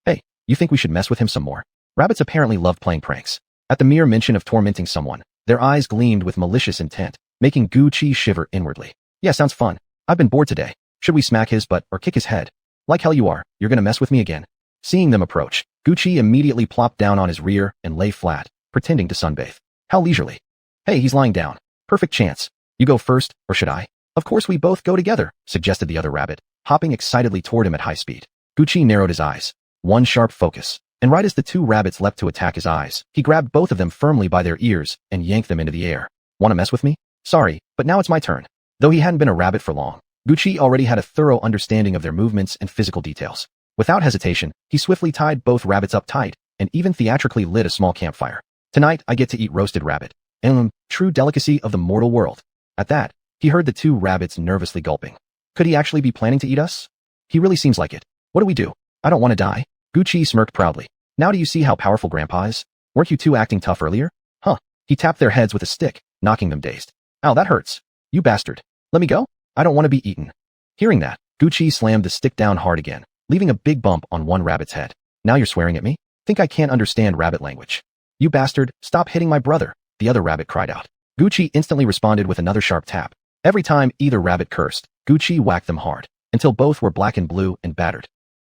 Hey, you think we should mess with him some more? Rabbits apparently love playing pranks. At the mere mention of tormenting someone, their eyes gleamed with malicious intent, making Gucci shiver inwardly. Yeah, sounds fun. I've been bored today. Should we smack his butt or kick his head? Like hell you are, you're gonna mess with me again. Seeing them approach, Gucci immediately plopped down on his rear and lay flat, pretending to sunbathe. How leisurely. Hey, he's lying down. Perfect chance. You go first, or should I? Of course we both go together, suggested the other rabbit, hopping excitedly toward him at high speed. Gucci narrowed his eyes. One sharp focus. And right as the two rabbits leapt to attack his eyes, he grabbed both of them firmly by their ears and yanked them into the air. Wanna mess with me? Sorry, but now it's my turn. Though he hadn't been a rabbit for long, Gucci already had a thorough understanding of their movements and physical details. Without hesitation, he swiftly tied both rabbits up tight and even theatrically lit a small campfire. Tonight, I get to eat roasted rabbit. True delicacy of the mortal world. At that, he heard the two rabbits nervously gulping. Could he actually be planning to eat us? He really seems like it. What do we do? I don't want to die. Gucci smirked proudly. Now do you see how powerful Grandpa is? Weren't you two acting tough earlier? Huh. He tapped their heads with a stick, knocking them dazed. Ow, that hurts. You bastard. Let me go? I don't want to be eaten. Hearing that, Gucci slammed the stick down hard again, leaving a big bump on one rabbit's head. Now you're swearing at me? Think I can't understand rabbit language. You bastard, stop hitting my brother, the other rabbit cried out. Gucci instantly responded with another sharp tap. Every time either rabbit cursed, Gucci whacked them hard, until both were black and blue and battered.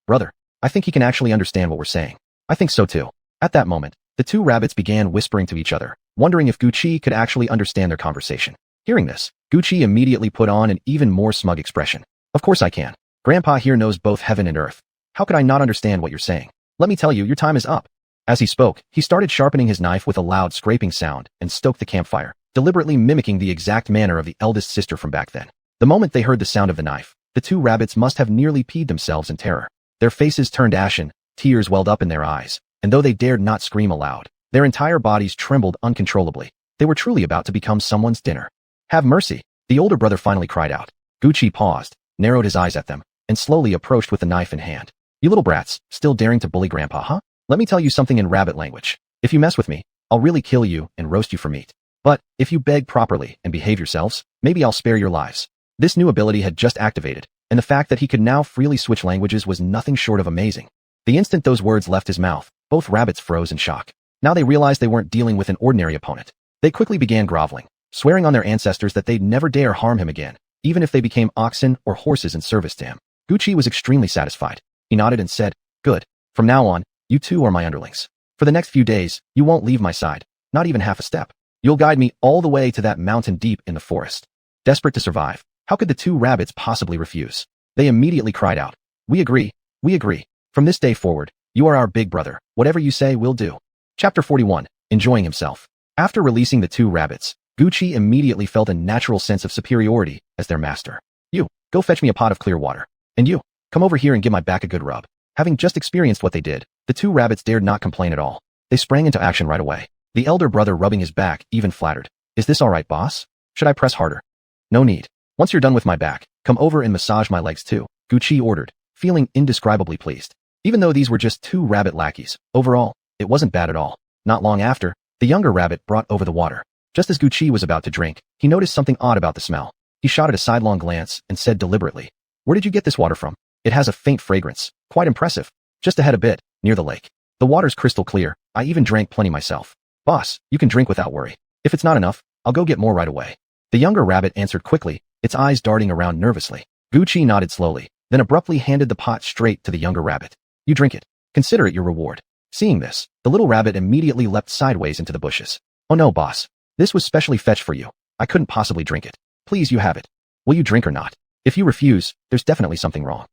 Brother, I think he can actually understand what we're saying. I think so too. At that moment, the two rabbits began whispering to each other, wondering if Gucci could actually understand their conversation. Hearing this, Gucci immediately put on an even more smug expression. Of course I can. Grandpa here knows both heaven and earth. How could I not understand what you're saying? Let me tell you, your time is up. As he spoke, he started sharpening his knife with a loud scraping sound and stoked the campfire, deliberately mimicking the exact manner of the eldest sister from back then. The moment they heard the sound of the knife, the two rabbits must have nearly peed themselves in terror. Their faces turned ashen, tears welled up in their eyes, and though they dared not scream aloud, their entire bodies trembled uncontrollably. They were truly about to become someone's dinner. Have mercy, the older brother finally cried out. Gucci paused, narrowed his eyes at them, and slowly approached with the knife in hand. You little brats, still daring to bully Grandpa, huh? Let me tell you something in rabbit language. If you mess with me, I'll really kill you and roast you for meat. But if you beg properly and behave yourselves, maybe I'll spare your lives. This new ability had just activated, and the fact that he could now freely switch languages was nothing short of amazing. The instant those words left his mouth, both rabbits froze in shock. Now they realized they weren't dealing with an ordinary opponent. They quickly began groveling, swearing on their ancestors that they'd never dare harm him again, even if they became oxen or horses in service to him. Gucci was extremely satisfied. He nodded and said, "Good. From now on, you two are my underlings. For the next few days, you won't leave my side, not even half a step. You'll guide me all the way to that mountain deep in the forest." Desperate to survive, how could the two rabbits possibly refuse? They immediately cried out, "We agree. We agree. From this day forward, you are our big brother. Whatever you say, we'll do." Chapter 41. Enjoying himself. After releasing the two rabbits, Gucci immediately felt a natural sense of superiority as their master. "You, go fetch me a pot of clear water. And you, come over here and give my back a good rub." Having just experienced what they did, the two rabbits dared not complain at all. They sprang into action right away. The elder brother rubbing his back even flattered. "Is this all right, boss? Should I press harder?" "No need. Once you're done with my back, come over and massage my legs too," Gucci ordered, feeling indescribably pleased. Even though these were just two rabbit lackeys, overall, it wasn't bad at all. Not long after, the younger rabbit brought over the water. Just as Gucci was about to drink, he noticed something odd about the smell. He shot it a sidelong glance and said deliberately, "Where did you get this water from? It has a faint fragrance. Quite impressive. Just ahead a bit, near the lake. The water's crystal clear. I even drank plenty myself." "Boss, you can drink without worry. If it's not enough, I'll go get more right away." The younger rabbit answered quickly, its eyes darting around nervously. Gucci nodded slowly, then abruptly handed the pot straight to the younger rabbit. "You drink it. Consider it your reward." Seeing this, the little rabbit immediately leapt sideways into the bushes. "Oh no, boss. This was specially fetched for you. I couldn't possibly drink it. Please, you have it. Will you drink or not? If you refuse, there's definitely something wrong."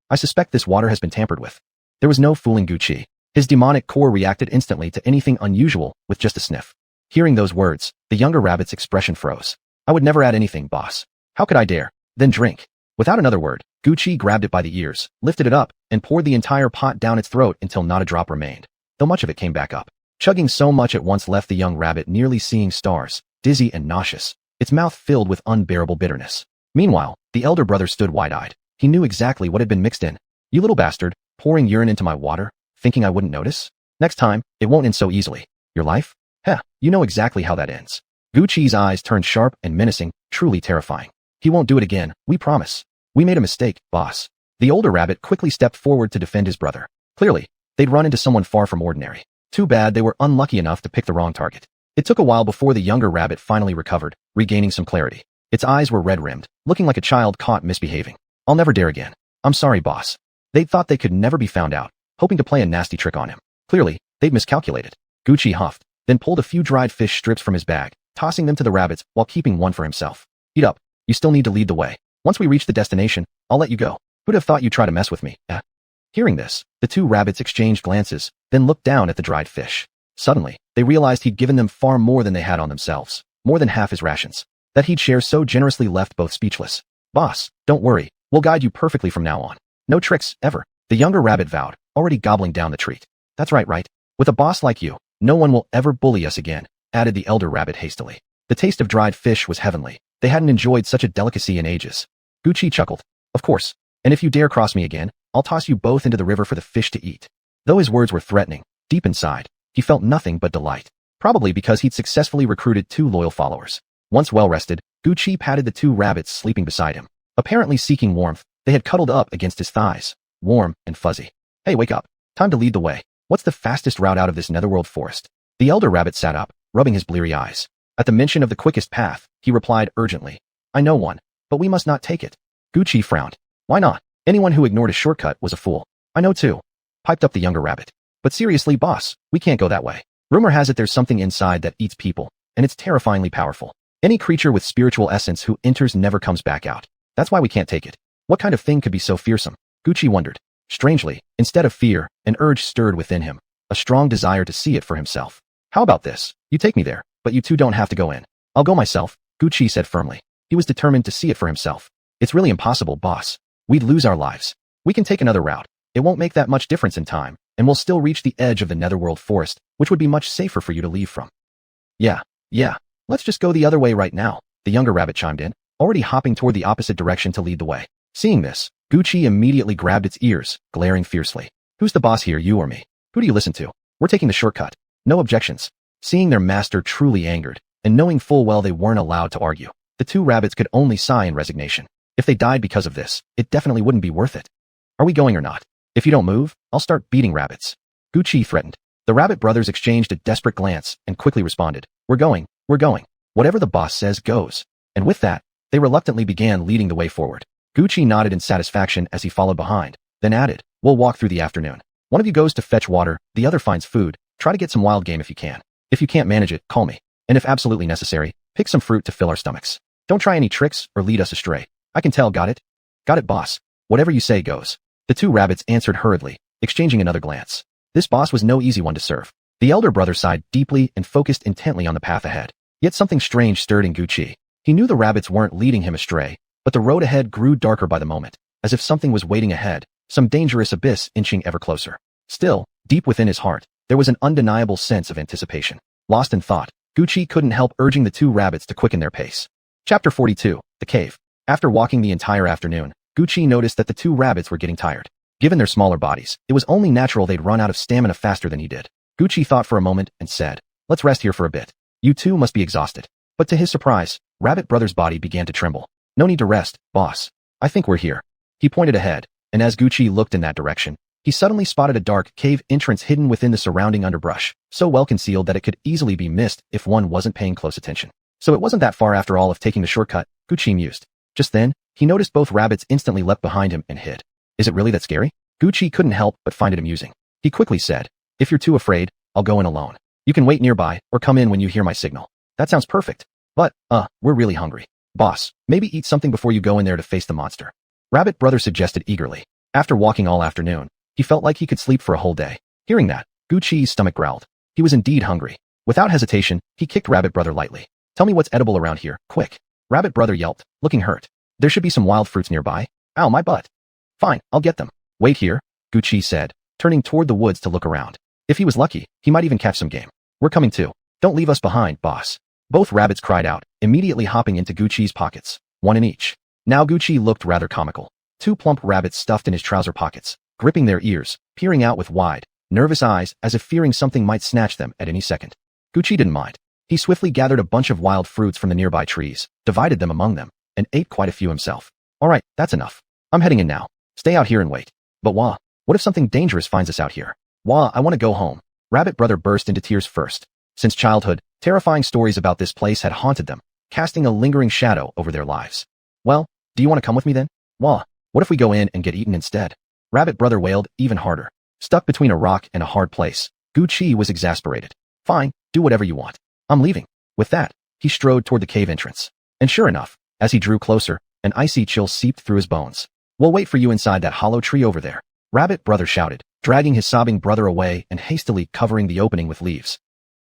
I suspect this water has been tampered with." There was no fooling Gucci. His demonic core reacted instantly to anything unusual with just a sniff. Hearing those words, the younger rabbit's expression froze. "I would never add anything, boss. How could I dare?" "Then drink." Without another word, Gucci grabbed it by the ears, lifted it up, and poured the entire pot down its throat until not a drop remained, though much of it came back up. Chugging so much at once left the young rabbit nearly seeing stars, dizzy and nauseous, its mouth filled with unbearable bitterness. Meanwhile, the elder brother stood wide-eyed. He knew exactly what had been mixed in. "You little bastard, pouring urine into my water, thinking I wouldn't notice? Next time, it won't end so easily. Your life? Heh, you know exactly how that ends." Gucci's eyes turned sharp and menacing, truly terrifying. "He won't do it again, we promise. We made a mistake, boss." The older rabbit quickly stepped forward to defend his brother. Clearly, they'd run into someone far from ordinary. Too bad they were unlucky enough to pick the wrong target. It took a while before the younger rabbit finally recovered, regaining some clarity. Its eyes were red-rimmed, looking like a child caught misbehaving. "I'll never dare again. I'm sorry, boss." They'd thought they could never be found out, hoping to play a nasty trick on him. Clearly, they'd miscalculated. Gucci huffed, then pulled a few dried fish strips from his bag, tossing them to the rabbits while keeping one for himself. "Eat up. You still need to lead the way. Once we reach the destination, I'll let you go. Who'd have thought you'd try to mess with me, eh?" Hearing this, the two rabbits exchanged glances, then looked down at the dried fish. Suddenly, they realized he'd given them far more than they had on themselves, more than half his rations. That he'd share so generously left both speechless. "Boss, don't worry. We'll guide you perfectly from now on. No tricks, ever," the younger rabbit vowed, already gobbling down the treat. "That's right. With a boss like you, no one will ever bully us again," added the elder rabbit hastily. The taste of dried fish was heavenly. They hadn't enjoyed such a delicacy in ages. Gucci chuckled. "Of course. And if you dare cross me again, I'll toss you both into the river for the fish to eat." Though his words were threatening, deep inside, he felt nothing but delight. Probably because he'd successfully recruited two loyal followers. Once well-rested, Gucci patted the two rabbits sleeping beside him. Apparently seeking warmth, they had cuddled up against his thighs, warm and fuzzy. "Hey, wake up. Time to lead the way. What's the fastest route out of this netherworld forest?" The elder rabbit sat up, rubbing his bleary eyes. At the mention of the quickest path, he replied urgently, "I know one, but we must not take it." Gucci frowned. "Why not? Anyone who ignored a shortcut was a fool." "I know too," piped up the younger rabbit. "But seriously, boss, we can't go that way. Rumor has it there's something inside that eats people, and it's terrifyingly powerful. Any creature with spiritual essence who enters never comes back out. That's why we can't take it." What kind of thing could be so fearsome? Gucci wondered. Strangely, instead of fear, an urge stirred within him, a strong desire to see it for himself. "How about this? You take me there, but you two don't have to go in." "I'll go myself," Gucci said firmly. He was determined to see it for himself. "It's really impossible, boss. We'd lose our lives. We can take another route. It won't make that much difference in time, and we'll still reach the edge of the netherworld forest, which would be much safer for you to leave from." Yeah. Let's just go the other way right now," the younger rabbit chimed in, already hopping toward the opposite direction to lead the way. Seeing this, Gucci immediately grabbed its ears, glaring fiercely. "Who's the boss here, you or me? Who do you listen to? We're taking the shortcut. No objections." Seeing their master truly angered, and knowing full well they weren't allowed to argue, The two rabbits could only sigh in resignation. If they died because of this, it definitely wouldn't be worth it. Are we going or not? If you don't move, I'll start beating rabbits. Gucci threatened. The rabbit brothers exchanged a desperate glance and quickly responded, We're going. Whatever the boss says goes. And with that, they reluctantly began leading the way forward. Gucci nodded in satisfaction as he followed behind, then added, We'll walk through the afternoon. One of you goes to fetch water, the other finds food. Try to get some wild game if you can. If you can't manage it, call me. And if absolutely necessary, pick some fruit to fill our stomachs. Don't try any tricks or lead us astray. I can tell, got it? Got it, boss. Whatever you say goes. The two rabbits answered hurriedly, exchanging another glance. This boss was no easy one to serve. The elder brother sighed deeply and focused intently on the path ahead. Yet something strange stirred in Gucci. He knew the rabbits weren't leading him astray, but the road ahead grew darker by the moment, as if something was waiting ahead, some dangerous abyss inching ever closer. Still, deep within his heart, there was an undeniable sense of anticipation. Lost in thought, Gucci couldn't help urging the two rabbits to quicken their pace. Chapter 42, The Cave. After walking the entire afternoon, Gucci noticed that the two rabbits were getting tired. Given their smaller bodies, it was only natural they'd run out of stamina faster than he did. Gucci thought for a moment and said, Let's rest here for a bit. You two must be exhausted. But to his surprise, Rabbit Brother's body began to tremble. No need to rest, boss. I think we're here. He pointed ahead, and as Gucci looked in that direction, he suddenly spotted a dark cave entrance hidden within the surrounding underbrush, so well concealed that it could easily be missed if one wasn't paying close attention. So it wasn't that far after all of taking the shortcut, Gucci mused. Just then, he noticed both rabbits instantly leapt behind him and hid. Is it really that scary? Gucci couldn't help but find it amusing. He quickly said, If you're too afraid, I'll go in alone. You can wait nearby or come in when you hear my signal. That sounds perfect. But, we're really hungry. Boss, maybe eat something before you go in there to face the monster. Rabbit Brother suggested eagerly. After walking all afternoon, he felt like he could sleep for a whole day. Hearing that, Gucci's stomach growled. He was indeed hungry. Without hesitation, he kicked Rabbit Brother lightly. Tell me what's edible around here, quick. Rabbit Brother yelped, looking hurt. There should be some wild fruits nearby. Ow, my butt. Fine, I'll get them. Wait here, Gucci said, turning toward the woods to look around. If he was lucky, he might even catch some game. We're coming too. Don't leave us behind, boss. Both rabbits cried out, immediately hopping into Gucci's pockets, one in each. Now Gucci looked rather comical. Two plump rabbits stuffed in his trouser pockets, gripping their ears, peering out with wide, nervous eyes as if fearing something might snatch them at any second. Gucci didn't mind. He swiftly gathered a bunch of wild fruits from the nearby trees, divided them among them, and ate quite a few himself. All right, that's enough. I'm heading in now. Stay out here and wait. But Wah, what if something dangerous finds us out here? Wah, I want to go home. Rabbit Brother burst into tears first. Since childhood, terrifying stories about this place had haunted them, casting a lingering shadow over their lives. Well, do you want to come with me then? Wah, what if we go in and get eaten instead? Rabbit Brother wailed even harder. Stuck between a rock and a hard place, Gucci was exasperated. Fine, do whatever you want. I'm leaving. With that, he strode toward the cave entrance. And sure enough, as he drew closer, an icy chill seeped through his bones. We'll wait for you inside that hollow tree over there. Rabbit Brother shouted, dragging his sobbing brother away and hastily covering the opening with leaves.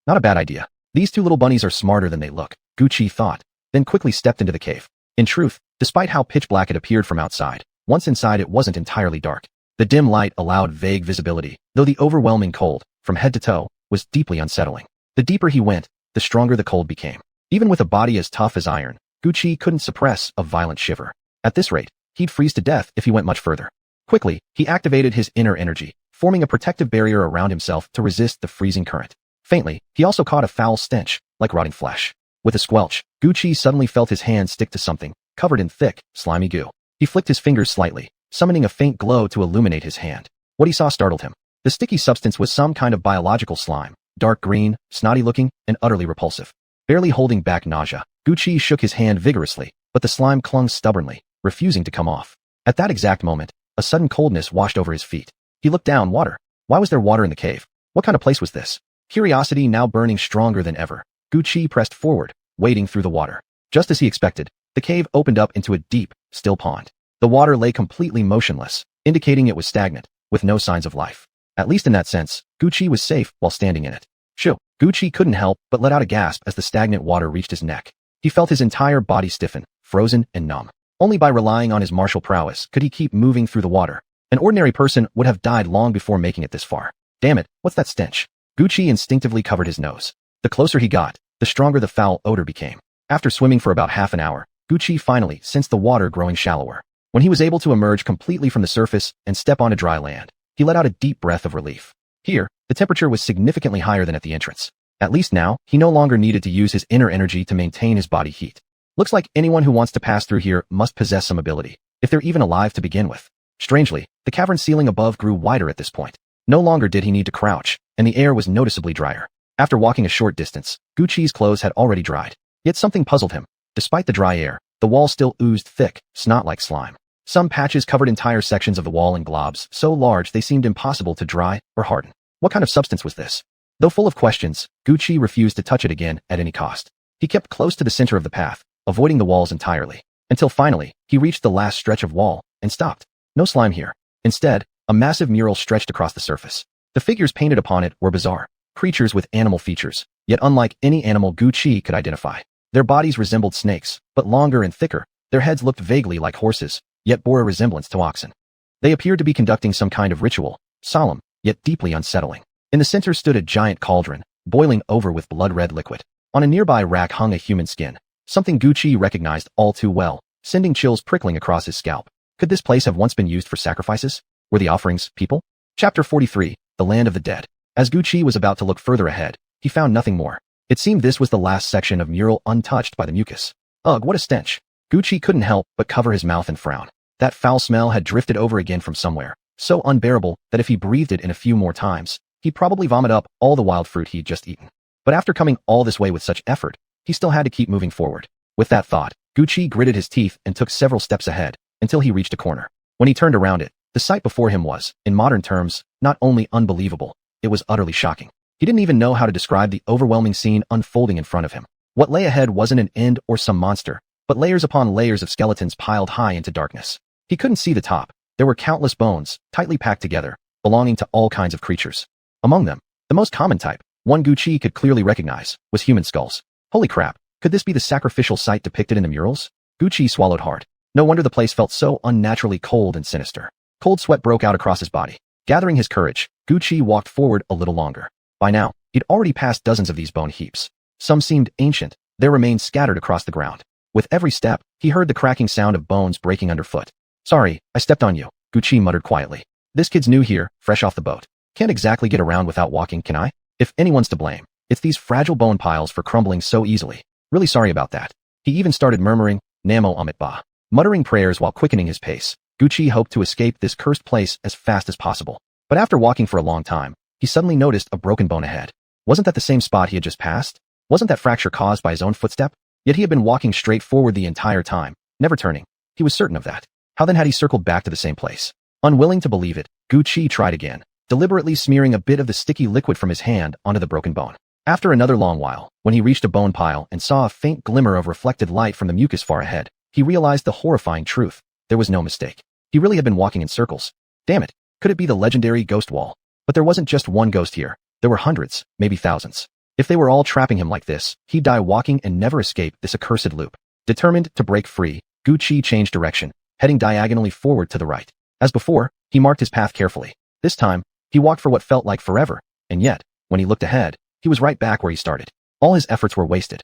Not a bad idea. These two little bunnies are smarter than they look, Gucci thought, then quickly stepped into the cave. In truth, despite how pitch black it appeared from outside, once inside it wasn't entirely dark. The dim light allowed vague visibility, though the overwhelming cold, from head to toe, was deeply unsettling. The deeper he went, the stronger the cold became. Even with a body as tough as iron, Gucci couldn't suppress a violent shiver. At this rate, he'd freeze to death if he went much further. Quickly, he activated his inner energy, forming a protective barrier around himself to resist the freezing current. Faintly, he also caught a foul stench, like rotting flesh. With a squelch, Gucci suddenly felt his hand stick to something, covered in thick, slimy goo. He flicked his fingers slightly, summoning a faint glow to illuminate his hand. What he saw startled him. The sticky substance was some kind of biological slime, dark green, snotty-looking, and utterly repulsive. Barely holding back nausea, Gucci shook his hand vigorously, but the slime clung stubbornly, refusing to come off. At that exact moment, a sudden coldness washed over his feet. He looked down. Water. Why was there water in the cave? What kind of place was this? Curiosity now burning stronger than ever, Gucci pressed forward, wading through the water. Just as he expected, the cave opened up into a deep, still pond. The water lay completely motionless, indicating it was stagnant, with no signs of life. At least in that sense, Gucci was safe while standing in it. Shoo! Gucci couldn't help but let out a gasp as the stagnant water reached his neck. He felt his entire body stiffen, frozen, and numb. Only by relying on his martial prowess could he keep moving through the water. An ordinary person would have died long before making it this far. Damn it, what's that stench? Gucci instinctively covered his nose. The closer he got, the stronger the foul odor became. After swimming for about half an hour, Gucci finally sensed the water growing shallower. When he was able to emerge completely from the surface and step onto dry land, he let out a deep breath of relief. Here, the temperature was significantly higher than at the entrance. At least now, he no longer needed to use his inner energy to maintain his body heat. Looks like anyone who wants to pass through here must possess some ability, if they're even alive to begin with. Strangely, the cavern ceiling above grew wider at this point. No longer did he need to crouch, and the air was noticeably drier. After walking a short distance, Gucci's clothes had already dried. Yet something puzzled him. Despite the dry air, the wall still oozed thick, snot-like slime. Some patches covered entire sections of the wall in globs, so large they seemed impossible to dry or harden. What kind of substance was this? Though full of questions, Gucci refused to touch it again at any cost. He kept close to the center of the path, avoiding the walls entirely, until finally, he reached the last stretch of wall and stopped. No slime here. Instead, a massive mural stretched across the surface. The figures painted upon it were bizarre, creatures with animal features, yet unlike any animal Gucci could identify. Their bodies resembled snakes, but longer and thicker. Their heads looked vaguely like horses, yet bore a resemblance to oxen. They appeared to be conducting some kind of ritual, solemn, yet deeply unsettling. In the center stood a giant cauldron, boiling over with blood-red liquid. On a nearby rack hung a human skin, something Gucci recognized all too well, sending chills prickling across his scalp. Could this place have once been used for sacrifices? Were the offerings people? Chapter 43, The Land of the Dead. As Gucci was about to look further ahead, he found nothing more. It seemed this was the last section of mural untouched by the mucus. Ugh, what a stench. Gucci couldn't help but cover his mouth and frown. That foul smell had drifted over again from somewhere, so unbearable that if he breathed it in a few more times, he'd probably vomit up all the wild fruit he'd just eaten. But after coming all this way with such effort, he still had to keep moving forward. With that thought, Gucci gritted his teeth and took several steps ahead, until he reached a corner. When he turned around it, the sight before him was, in modern terms, not only unbelievable, it was utterly shocking. He didn't even know how to describe the overwhelming scene unfolding in front of him. What lay ahead wasn't an end or some monster, but layers upon layers of skeletons piled high into darkness. He couldn't see the top. There were countless bones, tightly packed together, belonging to all kinds of creatures. Among them, the most common type, one Gucci could clearly recognize, was human skulls. Holy crap, could this be the sacrificial site depicted in the murals? Gucci swallowed hard. No wonder the place felt so unnaturally cold and sinister. Cold sweat broke out across his body. Gathering his courage, Gucci walked forward a little longer. By now, he'd already passed dozens of these bone heaps. Some seemed ancient, their remains scattered across the ground. With every step, he heard the cracking sound of bones breaking underfoot. Sorry, I stepped on you, Gucci muttered quietly. This kid's new here, fresh off the boat. Can't exactly get around without walking, can I? If anyone's to blame, it's these fragile bone piles for crumbling so easily. Really sorry about that. He even started murmuring, Namo Amit Ba. Muttering prayers while quickening his pace, Gucci hoped to escape this cursed place as fast as possible. But after walking for a long time, he suddenly noticed a broken bone ahead. Wasn't that the same spot he had just passed? Wasn't that fracture caused by his own footstep? Yet he had been walking straight forward the entire time, never turning. He was certain of that. How then had he circled back to the same place? Unwilling to believe it, Gucci tried again, deliberately smearing a bit of the sticky liquid from his hand onto the broken bone. After another long while, when he reached a bone pile and saw a faint glimmer of reflected light from the mucus far ahead, he realized the horrifying truth. There was no mistake. He really had been walking in circles. Damn it, could it be the legendary ghost wall? But there wasn't just one ghost here. There were hundreds, maybe thousands. If they were all trapping him like this, he'd die walking and never escape this accursed loop. Determined to break free, Gucci changed direction, heading diagonally forward to the right. As before, he marked his path carefully. This time, he walked for what felt like forever, and yet, when he looked ahead, he was right back where he started. All his efforts were wasted.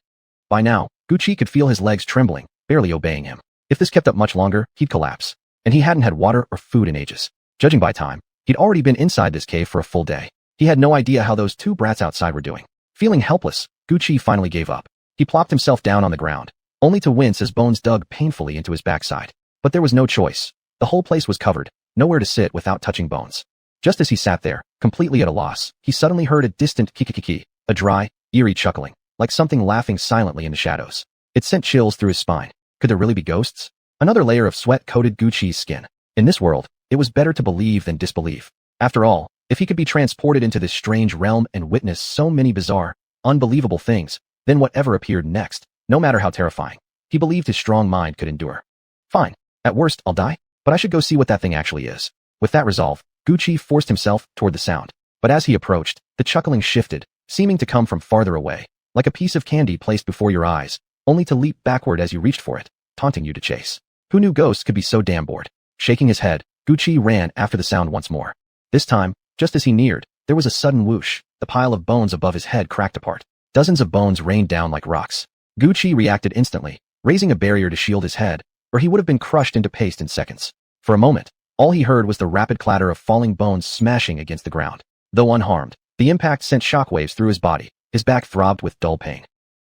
By now, Gucci could feel his legs trembling, barely obeying him. If this kept up much longer, he'd collapse. And he hadn't had water or food in ages. Judging by time, he'd already been inside this cave for a full day. He had no idea how those two brats outside were doing. Feeling helpless, Gucci finally gave up. He plopped himself down on the ground, only to wince as bones dug painfully into his backside. But there was no choice. The whole place was covered, nowhere to sit without touching bones. Just as he sat there, completely at a loss, he suddenly heard a distant kikikiki, a dry, eerie chuckling, like something laughing silently in the shadows. It sent chills through his spine. Could there really be ghosts? Another layer of sweat coated Gucci's skin. In this world, it was better to believe than disbelieve. After all, if he could be transported into this strange realm and witness so many bizarre, unbelievable things, then whatever appeared next, no matter how terrifying, he believed his strong mind could endure. Fine. At worst, I'll die, but I should go see what that thing actually is. With that resolve, Gucci forced himself toward the sound. But as he approached, the chuckling shifted, seeming to come from farther away, like a piece of candy placed before your eyes, only to leap backward as you reached for it, taunting you to chase. Who knew ghosts could be so damn bored? Shaking his head, Gucci ran after the sound once more. This time, just as he neared, there was a sudden whoosh. The pile of bones above his head cracked apart. Dozens of bones rained down like rocks. Gucci reacted instantly, raising a barrier to shield his head, or he would have been crushed into paste in seconds. For a moment, all he heard was the rapid clatter of falling bones smashing against the ground. Though unharmed, the impact sent shockwaves through his body. His back throbbed with dull pain.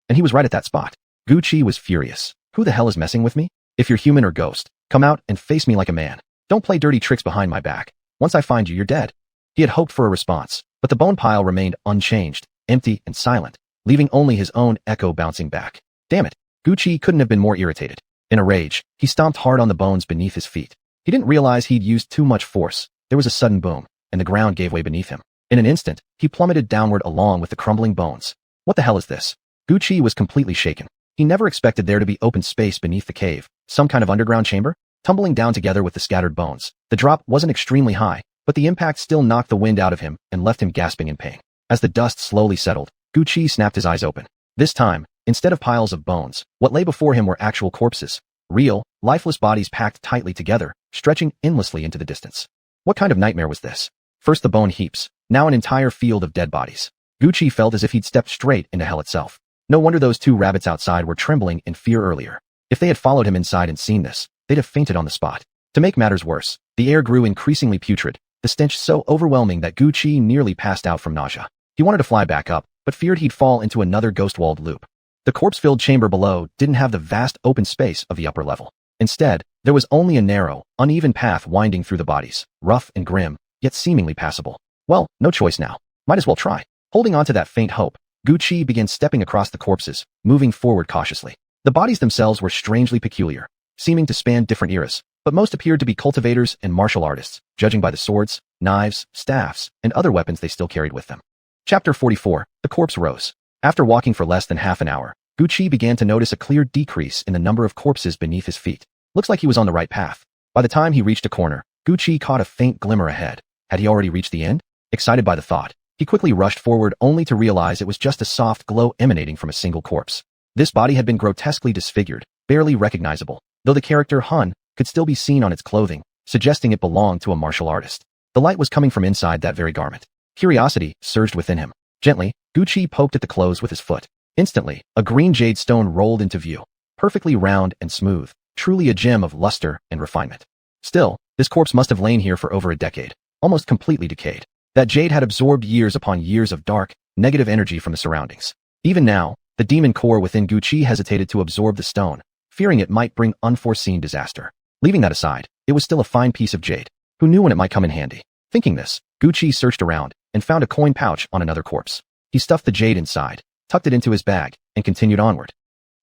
And he was right at that spot. Gucci was furious. Who the hell is messing with me? If you're human or ghost, come out and face me like a man. Don't play dirty tricks behind my back. Once I find you, you're dead. He had hoped for a response, but the bone pile remained unchanged, empty and silent, leaving only his own echo bouncing back. Damn it. Gucci couldn't have been more irritated. In a rage, he stomped hard on the bones beneath his feet. He didn't realize he'd used too much force. There was a sudden boom, and the ground gave way beneath him. In an instant, he plummeted downward along with the crumbling bones. What the hell is this? Gucci was completely shaken. He never expected there to be open space beneath the cave, some kind of underground chamber, tumbling down together with the scattered bones. The drop wasn't extremely high, but the impact still knocked the wind out of him and left him gasping in pain. As the dust slowly settled, Gucci snapped his eyes open. This time, instead of piles of bones, what lay before him were actual corpses. Real, lifeless bodies packed tightly together, stretching endlessly into the distance. What kind of nightmare was this? First the bone heaps, now an entire field of dead bodies. Gucci felt as if he'd stepped straight into hell itself. No wonder those two rabbits outside were trembling in fear earlier. If they had followed him inside and seen this, they'd have fainted on the spot. To make matters worse, the air grew increasingly putrid, the stench so overwhelming that Gucci nearly passed out from nausea. He wanted to fly back up, but feared he'd fall into another ghost-walled loop. The corpse-filled chamber below didn't have the vast open space of the upper level. Instead, there was only a narrow, uneven path winding through the bodies, rough and grim, yet seemingly passable. Well, no choice now. Might as well try. Holding on to that faint hope, Gucci began stepping across the corpses, moving forward cautiously. The bodies themselves were strangely peculiar, seeming to span different eras, but most appeared to be cultivators and martial artists, judging by the swords, knives, staffs, and other weapons they still carried with them. Chapter 44. The Corpse Rose. After walking for less than half an hour, Gucci began to notice a clear decrease in the number of corpses beneath his feet. Looks like he was on the right path. By the time he reached a corner, Gucci caught a faint glimmer ahead. Had he already reached the end? Excited by the thought, he quickly rushed forward only to realize it was just a soft glow emanating from a single corpse. This body had been grotesquely disfigured, barely recognizable, though the character Hun could still be seen on its clothing, suggesting it belonged to a martial artist. The light was coming from inside that very garment. Curiosity surged within him. Gently, Gucci poked at the clothes with his foot. Instantly, a green jade stone rolled into view, perfectly round and smooth, truly a gem of luster and refinement. Still, this corpse must have lain here for over a decade, almost completely decayed. That jade had absorbed years upon years of dark, negative energy from the surroundings. Even now, the demon core within Gucci hesitated to absorb the stone, fearing it might bring unforeseen disaster. Leaving that aside, it was still a fine piece of jade. Who knew when it might come in handy? Thinking this, Gucci searched around and found a coin pouch on another corpse. He stuffed the jade inside, tucked it into his bag, and continued onward.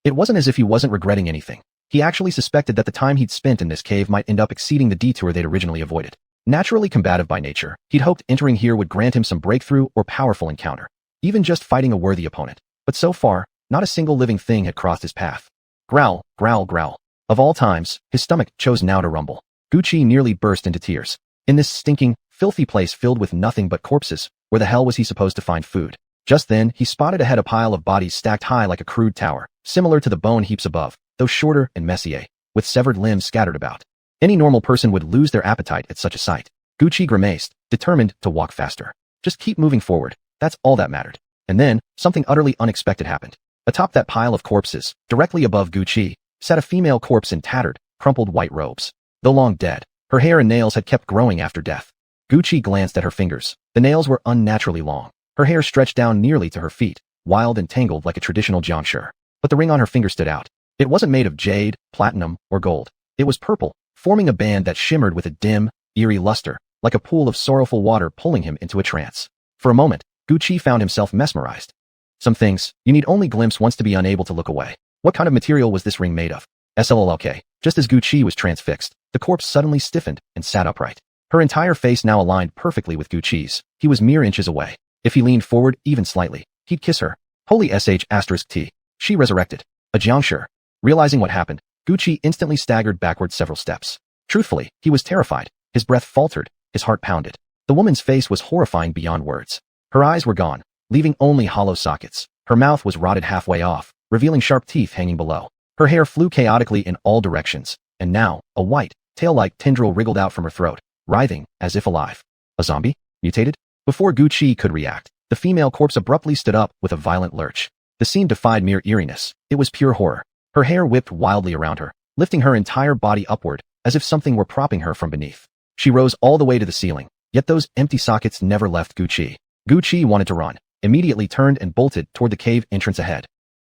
It wasn't as if he wasn't regretting anything. He actually suspected that the time he'd spent in this cave might end up exceeding the detour they'd originally avoided. Naturally combative by nature, he'd hoped entering here would grant him some breakthrough or powerful encounter, even just fighting a worthy opponent. But so far, not a single living thing had crossed his path. Growl, growl, growl. Of all times, his stomach chose now to rumble. Gucci nearly burst into tears. In this stinking, filthy place filled with nothing but corpses, where the hell was he supposed to find food? Just then, he spotted ahead a pile of bodies stacked high like a crude tower, similar to the bone heaps above, though shorter and messier, with severed limbs scattered about. Any normal person would lose their appetite at such a sight. Gucci grimaced, determined to walk faster. Just keep moving forward, that's all that mattered. And then, something utterly unexpected happened. Atop that pile of corpses, directly above Gucci, sat a female corpse in tattered, crumpled white robes. Though long dead, her hair and nails had kept growing after death. Gucci glanced at her fingers. The nails were unnaturally long. Her hair stretched down nearly to her feet, wild and tangled like a traditional joncheur. But the ring on her finger stood out. It wasn't made of jade, platinum, or gold. It was purple, forming a band that shimmered with a dim, eerie luster, like a pool of sorrowful water pulling him into a trance. For a moment, Gucci found himself mesmerized. Some things, you need only glimpse once to be unable to look away. What kind of material was this ring made of? SLLK. Just as Gucci was transfixed, the corpse suddenly stiffened and sat upright. Her entire face now aligned perfectly with Gucci's. He was mere inches away. If he leaned forward even slightly, he'd kiss her. Holy **T. She resurrected. A joncheur. Realizing what happened, Gucci instantly staggered backward several steps. Truthfully, he was terrified. His breath faltered, his heart pounded. The woman's face was horrifying beyond words. Her eyes were gone, leaving only hollow sockets. Her mouth was rotted halfway off, revealing sharp teeth hanging below. Her hair flew chaotically in all directions, and now, a white, tail-like tendril wriggled out from her throat, writhing, as if alive. A zombie? Mutated? Before Gucci could react, the female corpse abruptly stood up with a violent lurch. The scene defied mere eeriness. It was pure horror. Her hair whipped wildly around her, lifting her entire body upward, as if something were propping her from beneath. She rose all the way to the ceiling, yet those empty sockets never left Gucci. Gucci wanted to run, immediately turned and bolted toward the cave entrance ahead.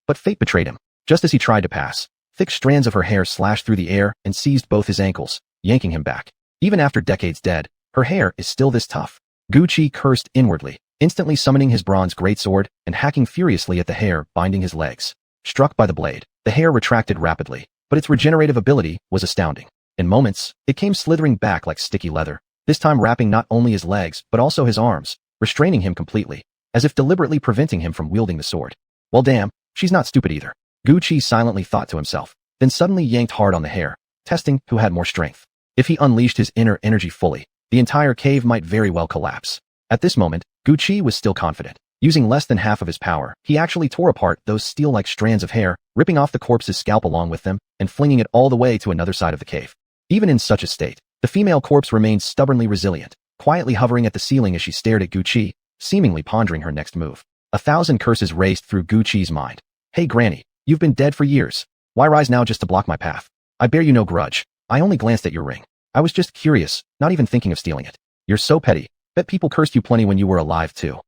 But fate betrayed him. Just as he tried to pass, Thick strands of her hair slashed through the air and seized both his ankles, yanking him back. Even after decades dead, her hair is still this tough. Gucci cursed inwardly, instantly summoning his bronze greatsword and hacking furiously at the hair binding his legs. Struck by the blade, the hair retracted rapidly, but its regenerative ability was astounding. In moments, it came slithering back like sticky leather, this time wrapping not only his legs but also his arms, restraining him completely, as if deliberately preventing him from wielding the sword. Well damn, she's not stupid either. Gucci silently thought to himself, then suddenly yanked hard on the hair, testing who had more strength. If he unleashed his inner energy fully, the entire cave might very well collapse. At this moment, Gucci was still confident. Using less than half of his power, he actually tore apart those steel-like strands of hair, ripping off the corpse's scalp along with them, and flinging it all the way to another side of the cave. Even in such a state, the female corpse remained stubbornly resilient, quietly hovering at the ceiling as she stared at Gucci, seemingly pondering her next move. 1,000 curses raced through Gucci's mind. Hey Granny, you've been dead for years. Why rise now just to block my path? I bear you no grudge. I only glanced at your ring. I was just curious, not even thinking of stealing it. You're so petty. Bet people cursed you plenty when you were alive too.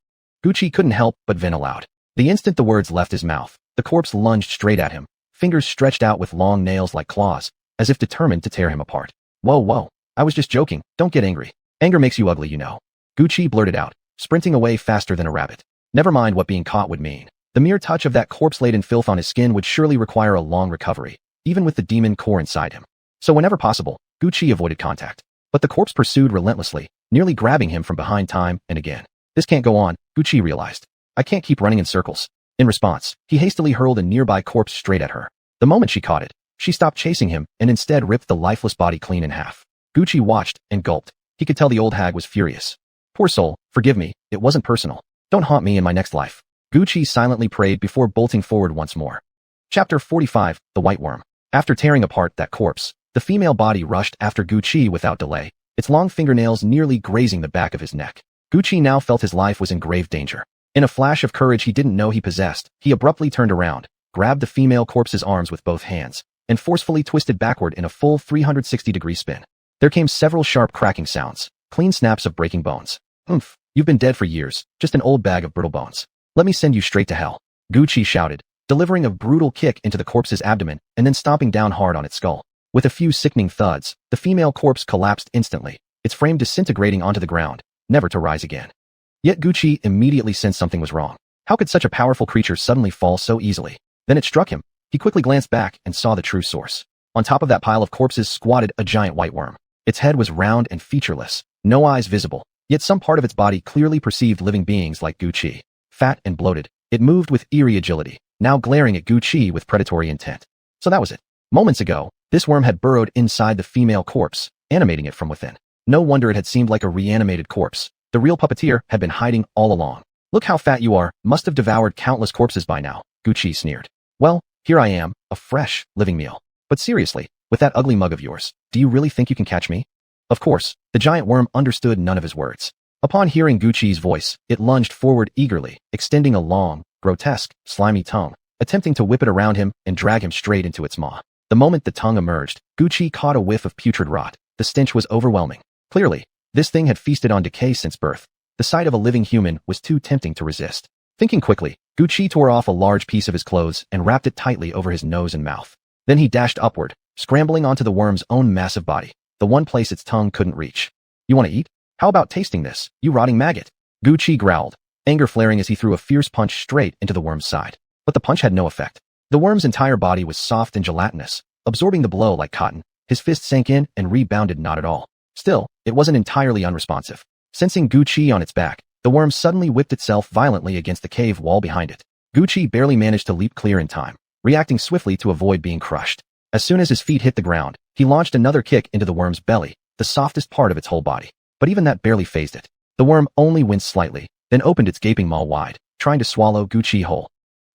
Gucci couldn't help but vent aloud. The instant the words left his mouth, the corpse lunged straight at him, fingers stretched out with long nails like claws, as if determined to tear him apart. Whoa, I was just joking, don't get angry. Anger makes you ugly, you know. Gucci blurted out, sprinting away faster than a rabbit. Never mind what being caught would mean. The mere touch of that corpse-laden filth on his skin would surely require a long recovery, even with the demon core inside him. So whenever possible, Gucci avoided contact. But the corpse pursued relentlessly, nearly grabbing him from behind time and again. This can't go on, Gucci realized. I can't keep running in circles. In response, he hastily hurled a nearby corpse straight at her. The moment she caught it, she stopped chasing him and instead ripped the lifeless body clean in half. Gucci watched and gulped. He could tell the old hag was furious. Poor soul, forgive me, it wasn't personal. Don't haunt me in my next life. Gucci silently prayed before bolting forward once more. Chapter 45, The White Worm. After tearing apart that corpse, the female body rushed after Gucci without delay, its long fingernails nearly grazing the back of his neck. Gucci now felt his life was in grave danger. In a flash of courage he didn't know he possessed, he abruptly turned around, grabbed the female corpse's arms with both hands, and forcefully twisted backward in a full 360-degree spin. There came several sharp cracking sounds, clean snaps of breaking bones. Oomph, you've been dead for years, just an old bag of brittle bones. Let me send you straight to hell. Gucci shouted, delivering a brutal kick into the corpse's abdomen and then stomping down hard on its skull. With a few sickening thuds, the female corpse collapsed instantly, its frame disintegrating onto the ground, never to rise again. Yet Gucci immediately sensed something was wrong. How could such a powerful creature suddenly fall so easily? Then it struck him. He quickly glanced back and saw the true source. On top of that pile of corpses squatted a giant white worm. Its head was round and featureless, no eyes visible, yet some part of its body clearly perceived living beings like Gucci. Fat and bloated, it moved with eerie agility, now glaring at Gucci with predatory intent. So that was it. Moments ago, this worm had burrowed inside the female corpse, animating it from within. No wonder it had seemed like a reanimated corpse. The real puppeteer had been hiding all along. Look how fat you are, must have devoured countless corpses by now, Gucci sneered. Well, here I am, a fresh, living meal. But seriously, with that ugly mug of yours, do you really think you can catch me? Of course, the giant worm understood none of his words. Upon hearing Gucci's voice, it lunged forward eagerly, extending a long, grotesque, slimy tongue, attempting to whip it around him and drag him straight into its maw. The moment the tongue emerged, Gucci caught a whiff of putrid rot. The stench was overwhelming. Clearly, this thing had feasted on decay since birth. The sight of a living human was too tempting to resist. Thinking quickly, Gucci tore off a large piece of his clothes and wrapped it tightly over his nose and mouth. Then he dashed upward, scrambling onto the worm's own massive body, the one place its tongue couldn't reach. You want to eat? How about tasting this, you rotting maggot? Gucci growled, anger flaring as he threw a fierce punch straight into the worm's side. But the punch had no effect. The worm's entire body was soft and gelatinous, absorbing the blow like cotton. His fist sank in and rebounded not at all. Still, it wasn't entirely unresponsive. Sensing Gucci on its back, the worm suddenly whipped itself violently against the cave wall behind it. Gucci barely managed to leap clear in time, reacting swiftly to avoid being crushed. As soon as his feet hit the ground, he launched another kick into the worm's belly, the softest part of its whole body. But even that barely fazed it. The worm only winced slightly, then opened its gaping maw wide, trying to swallow Gucci whole.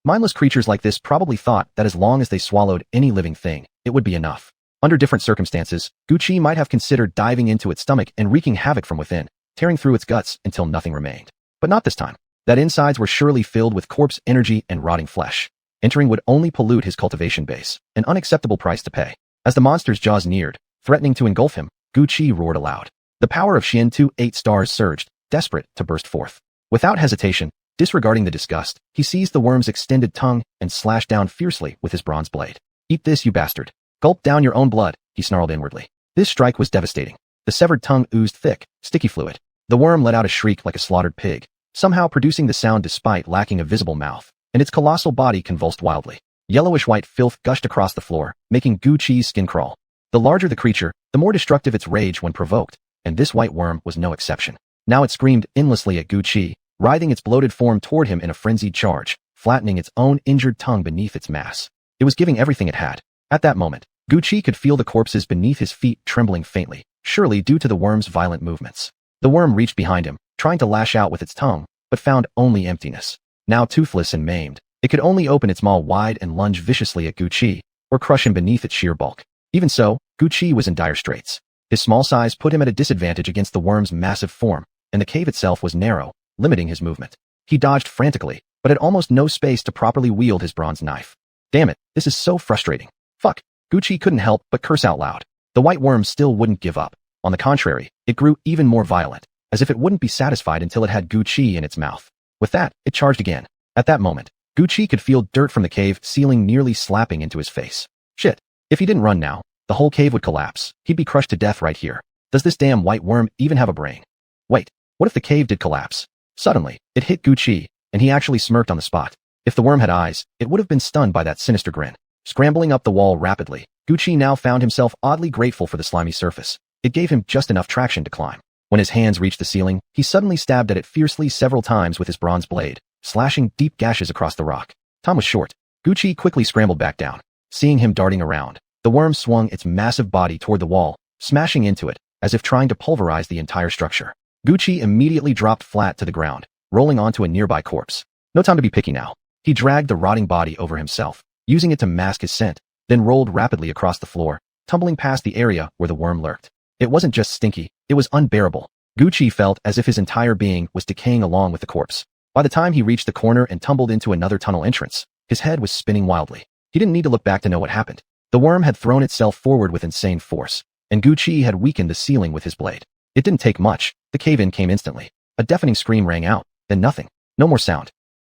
Mindless creatures like this probably thought that as long as they swallowed any living thing, it would be enough. Under different circumstances, Gucci might have considered diving into its stomach and wreaking havoc from within, tearing through its guts until nothing remained. But not this time. That insides were surely filled with corpse energy and rotting flesh. Entering would only pollute his cultivation base, an unacceptable price to pay. As the monster's jaws neared, threatening to engulf him, Gucci roared aloud. The power of Shin 2-8 stars surged, desperate to burst forth. Without hesitation, disregarding the disgust, he seized the worm's extended tongue and slashed down fiercely with his bronze blade. Eat this, you bastard. Gulp down your own blood, he snarled inwardly. This strike was devastating. The severed tongue oozed thick, sticky fluid. The worm let out a shriek like a slaughtered pig, somehow producing the sound despite lacking a visible mouth, and its colossal body convulsed wildly. Yellowish-white filth gushed across the floor, making Gucci's skin crawl. The larger the creature, the more destructive its rage when provoked, and this white worm was no exception. Now it screamed endlessly at Gucci, writhing its bloated form toward him in a frenzied charge, flattening its own injured tongue beneath its mass. It was giving everything it had. At that moment, Gucci could feel the corpses beneath his feet trembling faintly, surely due to the worm's violent movements. The worm reached behind him, trying to lash out with its tongue, but found only emptiness. Now toothless and maimed, it could only open its maw wide and lunge viciously at Gucci, or crush him beneath its sheer bulk. Even so, Gucci was in dire straits. His small size put him at a disadvantage against the worm's massive form, and the cave itself was narrow, limiting his movement. He dodged frantically, but had almost no space to properly wield his bronze knife. Damn it, this is so frustrating. Fuck. Gucci couldn't help but curse out loud. The white worm still wouldn't give up. On the contrary, it grew even more violent, as if it wouldn't be satisfied until it had Gucci in its mouth. With that, it charged again. At that moment, Gucci could feel dirt from the cave ceiling nearly slapping into his face. Shit. If he didn't run now, the whole cave would collapse. He'd be crushed to death right here. Does this damn white worm even have a brain? Wait, what if the cave did collapse? Suddenly, it hit Gucci, and he actually smirked on the spot. If the worm had eyes, it would have been stunned by that sinister grin. Scrambling up the wall rapidly, Gucci now found himself oddly grateful for the slimy surface. It gave him just enough traction to climb. When his hands reached the ceiling, he suddenly stabbed at it fiercely several times with his bronze blade, slashing deep gashes across the rock. Time was short. Gucci quickly scrambled back down. Seeing him darting around, the worm swung its massive body toward the wall, smashing into it, as if trying to pulverize the entire structure. Gucci immediately dropped flat to the ground, rolling onto a nearby corpse. No time to be picky now. He dragged the rotting body over himself, using it to mask his scent, then rolled rapidly across the floor, tumbling past the area where the worm lurked. It wasn't just stinky, it was unbearable. Gucci felt as if his entire being was decaying along with the corpse. By the time he reached the corner and tumbled into another tunnel entrance, his head was spinning wildly. He didn't need to look back to know what happened. The worm had thrown itself forward with insane force, and Gucci had weakened the ceiling with his blade. It didn't take much. The cave-in came instantly. A deafening scream rang out, then nothing. No more sound.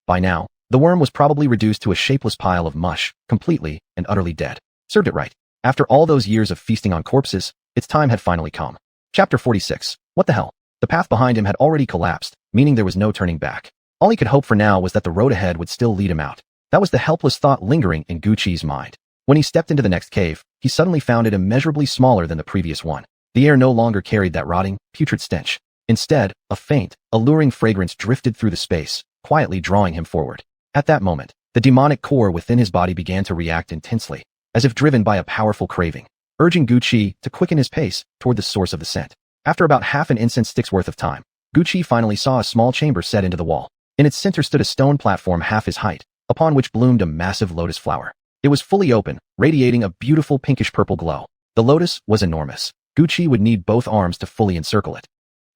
By now, the worm was probably reduced to a shapeless pile of mush, completely and utterly dead. Served it right. After all those years of feasting on corpses, its time had finally come. Chapter 46. What the hell? The path behind him had already collapsed, meaning there was no turning back. All he could hope for now was that the road ahead would still lead him out. That was the helpless thought lingering in Gucci's mind. When he stepped into the next cave, he suddenly found it immeasurably smaller than the previous one. The air no longer carried that rotting, putrid stench. Instead, a faint, alluring fragrance drifted through the space, quietly drawing him forward. At that moment, the demonic core within his body began to react intensely, as if driven by a powerful craving, urging Gucci to quicken his pace toward the source of the scent. After about half an incense stick's worth of time, Gucci finally saw a small chamber set into the wall. In its center stood a stone platform half his height, upon which bloomed a massive lotus flower. It was fully open, radiating a beautiful pinkish-purple glow. The lotus was enormous. Gucci would need both arms to fully encircle it.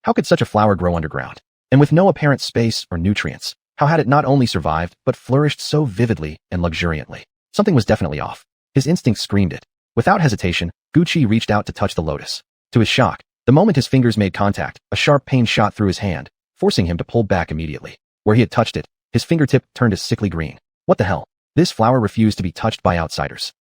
How could such a flower grow underground? And with no apparent space or nutrients, how had it not only survived, but flourished so vividly and luxuriantly? Something was definitely off. His instincts screamed it. Without hesitation, Gucci reached out to touch the lotus. To his shock, the moment his fingers made contact, a sharp pain shot through his hand, forcing him to pull back immediately. Where he had touched it, his fingertip turned a sickly green. What the hell? This flower refused to be touched by outsiders.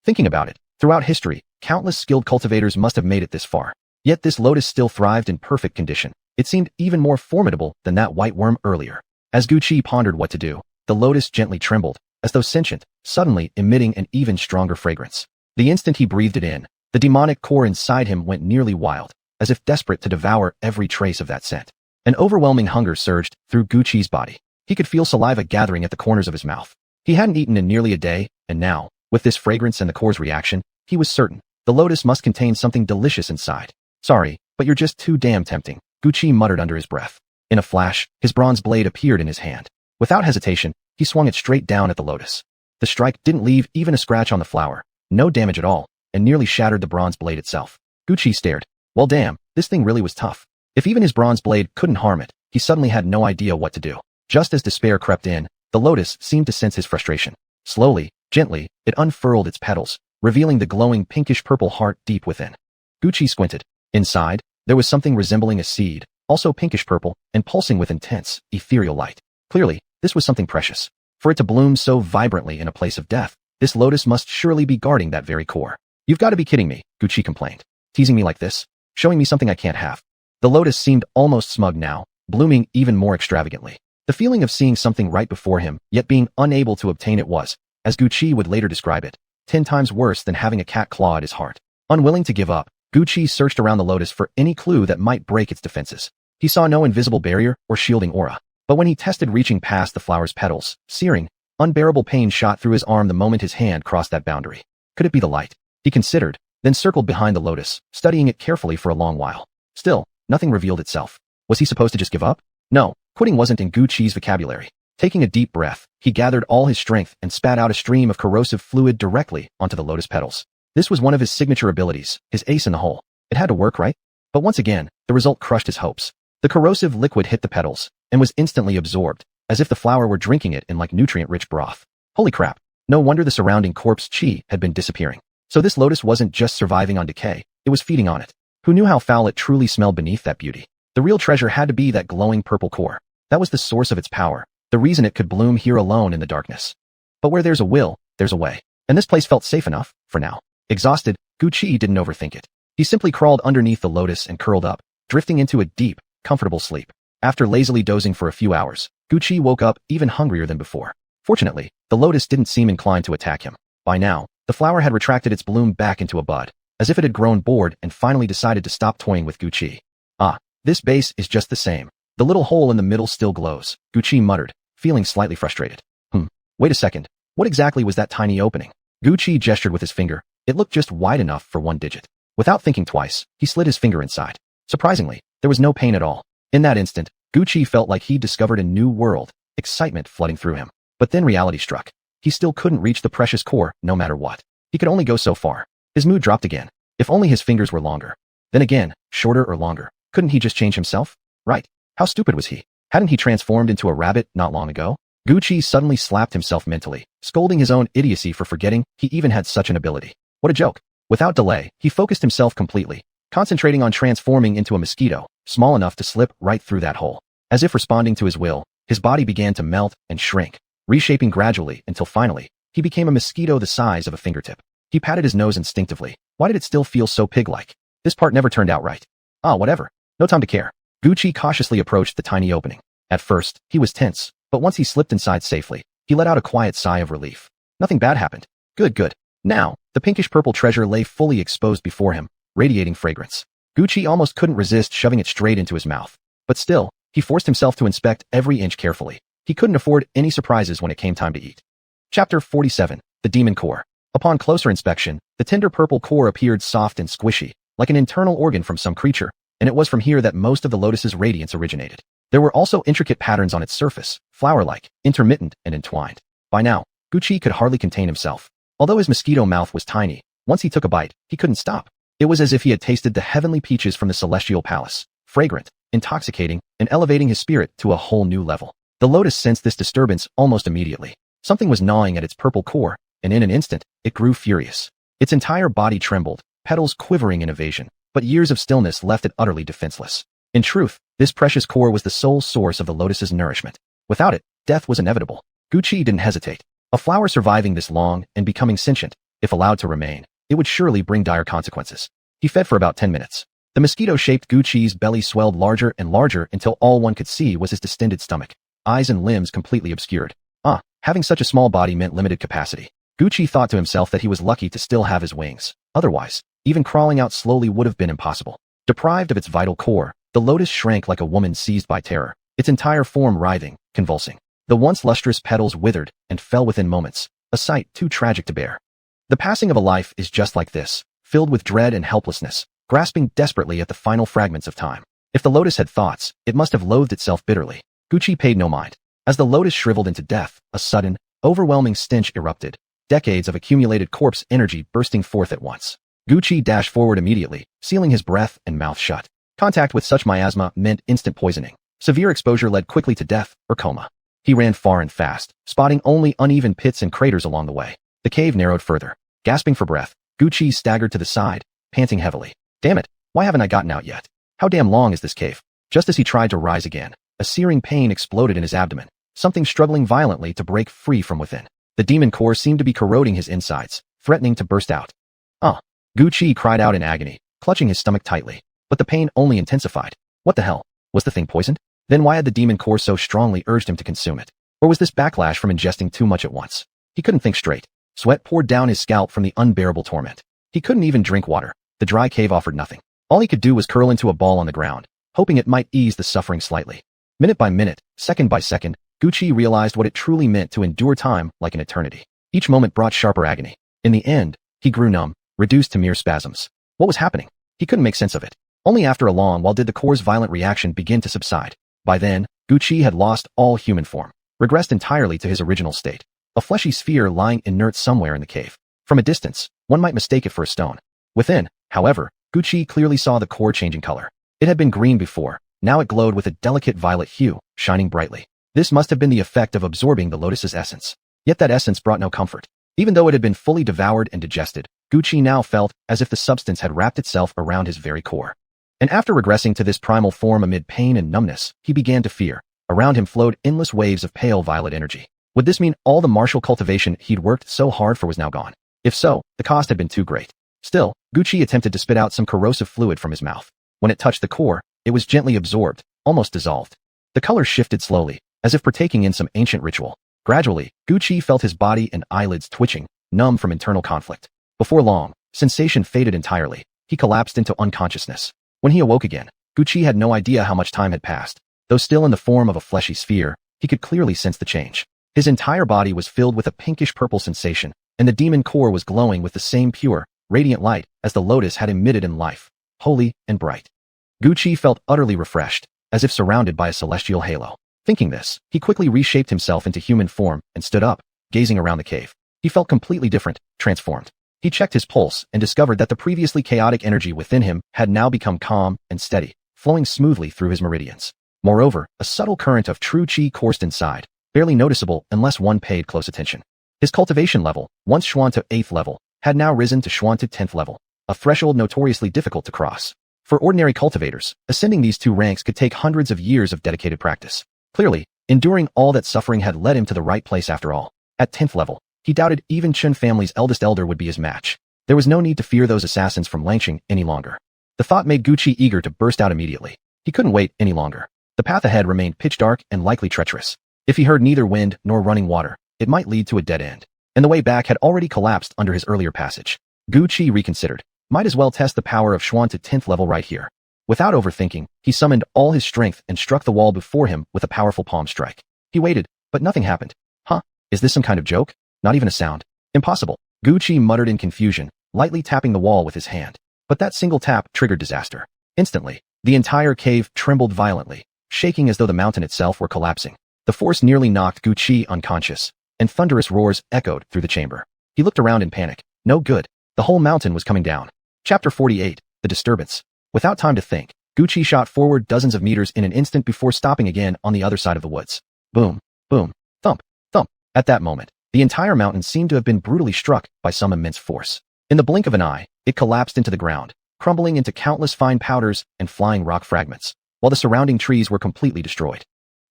Thinking about it, throughout history, countless skilled cultivators must have made it this far. Yet this lotus still thrived in perfect condition. It seemed even more formidable than that white worm earlier. As Gucci pondered what to do, the lotus gently trembled, as though sentient, suddenly emitting an even stronger fragrance. The instant he breathed it in, the demonic core inside him went nearly wild, as if desperate to devour every trace of that scent. An overwhelming hunger surged through Gucci's body. He could feel saliva gathering at the corners of his mouth. He hadn't eaten in nearly a day, and now, with this fragrance and the core's reaction, he was certain the lotus must contain something delicious inside. Sorry, but you're just too damn tempting, Gucci muttered under his breath. In a flash, his bronze blade appeared in his hand. Without hesitation, he swung it straight down at the lotus. The strike didn't leave even a scratch on the flower, no damage at all, and nearly shattered the bronze blade itself. Gucci stared. Well damn, this thing really was tough. If even his bronze blade couldn't harm it, he suddenly had no idea what to do. Just as despair crept in, the lotus seemed to sense his frustration. Slowly, gently, it unfurled its petals, revealing the glowing pinkish-purple heart deep within. Gucci squinted. Inside, there was something resembling a seed, also pinkish-purple, and pulsing with intense, ethereal light. Clearly, this was something precious. For it to bloom so vibrantly in a place of death, This lotus must surely be guarding that very core. You've got to be kidding me, Gucci complained. Teasing me like this? Showing me something I can't have. The lotus seemed almost smug now, blooming even more extravagantly. The feeling of seeing something right before him, yet being unable to obtain it was, as Gucci would later describe it, 10 times worse than having a cat claw at his heart. Unwilling to give up, Gucci searched around the lotus for any clue that might break its defenses. He saw no invisible barrier or shielding aura. But when he tested reaching past the flower's petals, searing, unbearable pain shot through his arm the moment his hand crossed that boundary. Could it be the light? He considered, then circled behind the lotus, studying it carefully for a long while. Still, nothing revealed itself. Was he supposed to just give up? No, quitting wasn't in Gucci's vocabulary. Taking a deep breath, he gathered all his strength and spat out a stream of corrosive fluid directly onto the lotus petals. This was one of his signature abilities, his ace in the hole. It had to work, right? But once again, the result crushed his hopes. The corrosive liquid hit the petals and was instantly absorbed, as if the flower were drinking it in like nutrient-rich broth. Holy crap. No wonder the surrounding corpse chi had been disappearing. So this lotus wasn't just surviving on decay, it was feeding on it. Who knew how foul it truly smelled beneath that beauty? The real treasure had to be that glowing purple core. That was the source of its power, the reason it could bloom here alone in the darkness. But where there's a will, there's a way. And this place felt safe enough, for now. Exhausted, Gucci didn't overthink it. He simply crawled underneath the lotus and curled up, drifting into a deep, comfortable sleep. After lazily dozing for a few hours, Gucci woke up even hungrier than before. Fortunately, the lotus didn't seem inclined to attack him. By now, the flower had retracted its bloom back into a bud, as if it had grown bored and finally decided to stop toying with Gucci. Ah, this base is just the same. The little hole in the middle still glows, Gucci muttered, feeling slightly frustrated. Wait a second. What exactly was that tiny opening? Gucci gestured with his finger. It looked just wide enough for one digit. Without thinking twice, he slid his finger inside. Surprisingly, there was no pain at all. In that instant, Gucci felt like he'd discovered a new world, excitement flooding through him. But then reality struck. He still couldn't reach the precious core, no matter what. He could only go so far. His mood dropped again. If only his fingers were longer. Then again, shorter or longer. Couldn't he just change himself? Right. How stupid was he? Hadn't he transformed into a rabbit not long ago? Gucci suddenly slapped himself mentally, scolding his own idiocy for forgetting he even had such an ability. What a joke. Without delay, he focused himself completely, concentrating on transforming into a mosquito, small enough to slip right through that hole. As if responding to his will, his body began to melt and shrink, reshaping gradually until finally, he became a mosquito the size of a fingertip. He patted his nose instinctively. Why did it still feel so pig-like? This part never turned out right. Ah, whatever. No time to care. Gucci cautiously approached the tiny opening. At first, he was tense, but once he slipped inside safely, he let out a quiet sigh of relief. Nothing bad happened. Good. Now, the pinkish-purple treasure lay fully exposed before him, radiating fragrance. Gucci almost couldn't resist shoving it straight into his mouth. But still, he forced himself to inspect every inch carefully. He couldn't afford any surprises when it came time to eat. Chapter 47. The Demon Core. Upon closer inspection, the tender purple core appeared soft and squishy, like an internal organ from some creature, and it was from here that most of the lotus's radiance originated. There were also intricate patterns on its surface, flower-like, intermittent, and entwined. By now, Gucci could hardly contain himself. Although his mosquito mouth was tiny, once he took a bite, he couldn't stop. It was as if he had tasted the heavenly peaches from the celestial palace, fragrant, intoxicating, and elevating his spirit to a whole new level. The lotus sensed this disturbance almost immediately. Something was gnawing at its purple core, and in an instant, it grew furious. Its entire body trembled, petals quivering in evasion, but years of stillness left it utterly defenseless. In truth, this precious core was the sole source of the lotus's nourishment. Without it, death was inevitable. Gucci didn't hesitate. A flower surviving this long and becoming sentient, if allowed to remain, it would surely bring dire consequences. He fed for about 10 minutes. The mosquito-shaped Gucci's belly swelled larger and larger until all one could see was his distended stomach, eyes and limbs completely obscured. Having such a small body meant limited capacity. Gucci thought to himself that he was lucky to still have his wings. Otherwise, even crawling out slowly would have been impossible. Deprived of its vital core, the lotus shrank like a woman seized by terror, its entire form writhing, convulsing. The once lustrous petals withered and fell within moments, a sight too tragic to bear. The passing of a life is just like this, filled with dread and helplessness, grasping desperately at the final fragments of time. If the lotus had thoughts, it must have loathed itself bitterly. Gucci paid no mind. As the lotus shriveled into death, a sudden, overwhelming stench erupted, decades of accumulated corpse energy bursting forth at once. Gucci dashed forward immediately, sealing his breath and mouth shut. Contact with such miasma meant instant poisoning. Severe exposure led quickly to death or coma. He ran far and fast, spotting only uneven pits and craters along the way. The cave narrowed further. Gasping for breath, Gucci staggered to the side, panting heavily. Damn it, why haven't I gotten out yet? How damn long is this cave? Just as he tried to rise again, a searing pain exploded in his abdomen, something struggling violently to break free from within. The demon core seemed to be corroding his insides, threatening to burst out. Gucci cried out in agony, clutching his stomach tightly. But the pain only intensified. What the hell? Was the thing poisoned? Then why had the demon core so strongly urged him to consume it? Or was this backlash from ingesting too much at once? He couldn't think straight. Sweat poured down his scalp from the unbearable torment. He couldn't even drink water. The dry cave offered nothing. All he could do was curl into a ball on the ground, hoping it might ease the suffering slightly. Minute by minute, second by second, Gucci realized what it truly meant to endure time like an eternity. Each moment brought sharper agony. In the end, he grew numb, reduced to mere spasms. What was happening? He couldn't make sense of it. Only after a long while did the core's violent reaction begin to subside. By then, Gucci had lost all human form, regressed entirely to his original state. A fleshy sphere lying inert somewhere in the cave. From a distance, one might mistake it for a stone. Within, however, Gucci clearly saw the core changing color. It had been green before, now it glowed with a delicate violet hue, shining brightly. This must have been the effect of absorbing the lotus's essence. Yet that essence brought no comfort. Even though it had been fully devoured and digested, Gucci now felt as if the substance had wrapped itself around his very core. And after regressing to this primal form amid pain and numbness, he began to fear. Around him flowed endless waves of pale violet energy. Would this mean all the martial cultivation he'd worked so hard for was now gone? If so, the cost had been too great. Still, Gucci attempted to spit out some corrosive fluid from his mouth. When it touched the core, it was gently absorbed, almost dissolved. The color shifted slowly, as if partaking in some ancient ritual. Gradually, Gucci felt his body and eyelids twitching, numb from internal conflict. Before long, sensation faded entirely. He collapsed into unconsciousness. When he awoke again, Gucci had no idea how much time had passed. Though still in the form of a fleshy sphere, he could clearly sense the change. His entire body was filled with a pinkish-purple sensation, and the demon core was glowing with the same pure, radiant light as the lotus had emitted in life, holy and bright. Gucci felt utterly refreshed, as if surrounded by a celestial halo. Thinking this, he quickly reshaped himself into human form and stood up, gazing around the cave. He felt completely different, transformed. He checked his pulse and discovered that the previously chaotic energy within him had now become calm and steady, flowing smoothly through his meridians. Moreover, a subtle current of true chi coursed inside, barely noticeable unless one paid close attention. His cultivation level, once Xuan to 8th level, had now risen to Xuan to 10th level, a threshold notoriously difficult to cross. For ordinary cultivators, ascending these two ranks could take hundreds of years of dedicated practice. Clearly, enduring all that suffering had led him to the right place after all. At 10th level, he doubted even Chen family's eldest elder would be his match. There was no need to fear those assassins from Langqing any longer. The thought made Gucci eager to burst out immediately. He couldn't wait any longer. The path ahead remained pitch dark and likely treacherous. If he heard neither wind nor running water, it might lead to a dead end. And the way back had already collapsed under his earlier passage. Gucci reconsidered. Might as well test the power of Xuan to 10th level right here. Without overthinking, he summoned all his strength and struck the wall before him with a powerful palm strike. He waited, but nothing happened. Is this some kind of joke? Not even a sound. Impossible. Gucci muttered in confusion, lightly tapping the wall with his hand. But that single tap triggered disaster. Instantly, the entire cave trembled violently, shaking as though the mountain itself were collapsing. The force nearly knocked Gucci unconscious, and thunderous roars echoed through the chamber. He looked around in panic. No good. The whole mountain was coming down. Chapter 48, The Disturbance. Without time to think, Gucci shot forward dozens of meters in an instant before stopping again on the other side of the woods. Boom, boom, thump, thump. At that moment, the entire mountain seemed to have been brutally struck by some immense force. In the blink of an eye, it collapsed into the ground, crumbling into countless fine powders and flying rock fragments, while the surrounding trees were completely destroyed.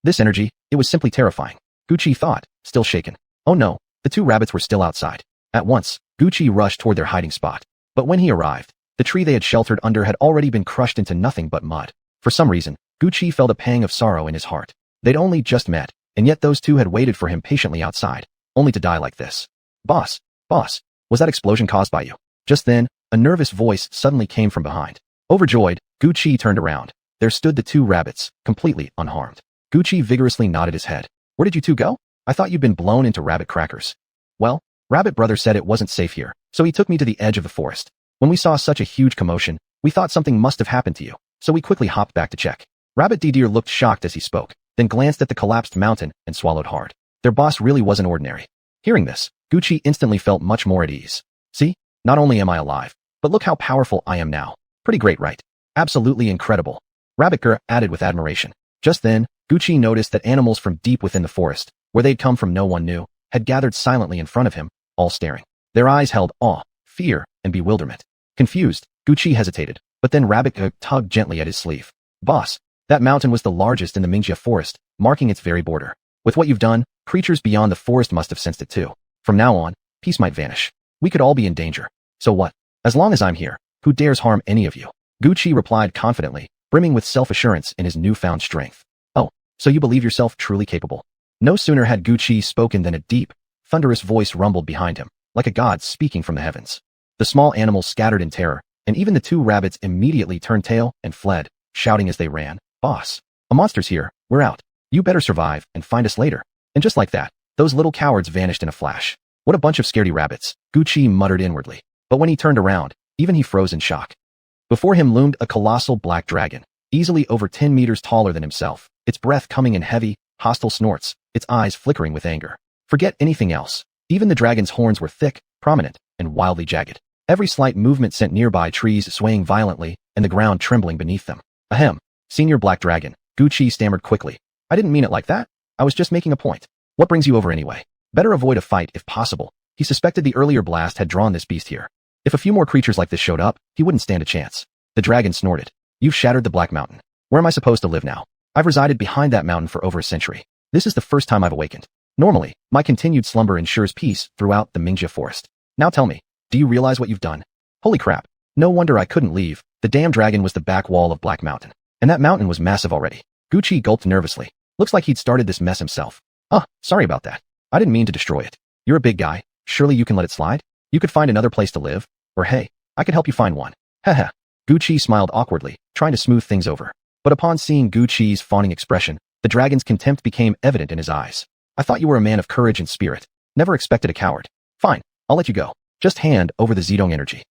This energy, it was simply terrifying. Gucci thought, still shaken. Oh no, the two rabbits were still outside. At once, Gucci rushed toward their hiding spot. But when he arrived, the tree they had sheltered under had already been crushed into nothing but mud. For some reason, Gucci felt a pang of sorrow in his heart. They'd only just met, and yet those two had waited for him patiently outside, only to die like this. Boss, was that explosion caused by you? Just then, a nervous voice suddenly came from behind. Overjoyed, Gucci turned around. There stood the two rabbits, completely unharmed. Gucci vigorously nodded his head. Where did you two go? I thought you'd been blown into rabbit crackers. Well, Rabbit Brother said it wasn't safe here, so he took me to the edge of the forest. When we saw such a huge commotion, we thought something must have happened to you, so we quickly hopped back to check. Rabbit Deer looked shocked as he spoke, then glanced at the collapsed mountain and swallowed hard. Their boss really wasn't ordinary. Hearing this, Gucci instantly felt much more at ease. See, not only am I alive, but look how powerful I am now. Pretty great, right? Absolutely incredible. Rabbit Gur added with admiration. Just then, Gucci noticed that animals from deep within the forest, where they'd come from no one knew, had gathered silently in front of him, all staring. Their eyes held awe, fear, and bewilderment. Confused, Gucci hesitated, but then Rabbit Gur tugged gently at his sleeve. Boss, that mountain was the largest in the Mingjia forest, marking its very border. With what you've done, creatures beyond the forest must have sensed it too. From now on, peace might vanish. We could all be in danger. So what? As long as I'm here, who dares harm any of you? Gucci replied confidently, brimming with self-assurance in his newfound strength. Oh, so you believe yourself truly capable? No sooner had Gucci spoken than a deep, thunderous voice rumbled behind him, like a god speaking from the heavens. The small animals scattered in terror, and even the two rabbits immediately turned tail and fled, shouting as they ran, "Boss, a monster's here, we're out. You better survive and find us later." And just like that, those little cowards vanished in a flash. What a bunch of scaredy rabbits, Gucci muttered inwardly. But when he turned around, even he froze in shock. Before him loomed a colossal black dragon, easily over 10 meters taller than himself, its breath coming in heavy, hostile snorts, its eyes flickering with anger. Forget anything else. Even the dragon's horns were thick, prominent, and wildly jagged. Every slight movement sent nearby trees swaying violently and the ground trembling beneath them. Ahem, Senior Black Dragon, Gucci stammered quickly. I didn't mean it like that. I was just making a point. What brings you over anyway? Better avoid a fight if possible. He suspected the earlier blast had drawn this beast here. If a few more creatures like this showed up, he wouldn't stand a chance. The dragon snorted. You've shattered the Black Mountain. Where am I supposed to live now? I've resided behind that mountain for over a century. This is the first time I've awakened. Normally, my continued slumber ensures peace throughout the Mingjia forest. Now tell me, do you realize what you've done? Holy crap. No wonder I couldn't leave. The damn dragon was the back wall of Black Mountain. And that mountain was massive already. Gucci gulped nervously. Looks like he'd started this mess himself. Sorry about that. I didn't mean to destroy it. You're a big guy. Surely you can let it slide? You could find another place to live. Or hey, I could help you find one. Haha. Gucci smiled awkwardly, trying to smooth things over. But upon seeing Gucci's fawning expression, the dragon's contempt became evident in his eyes. I thought you were a man of courage and spirit. Never expected a coward. Fine, I'll let you go. Just hand over the Zedong energy.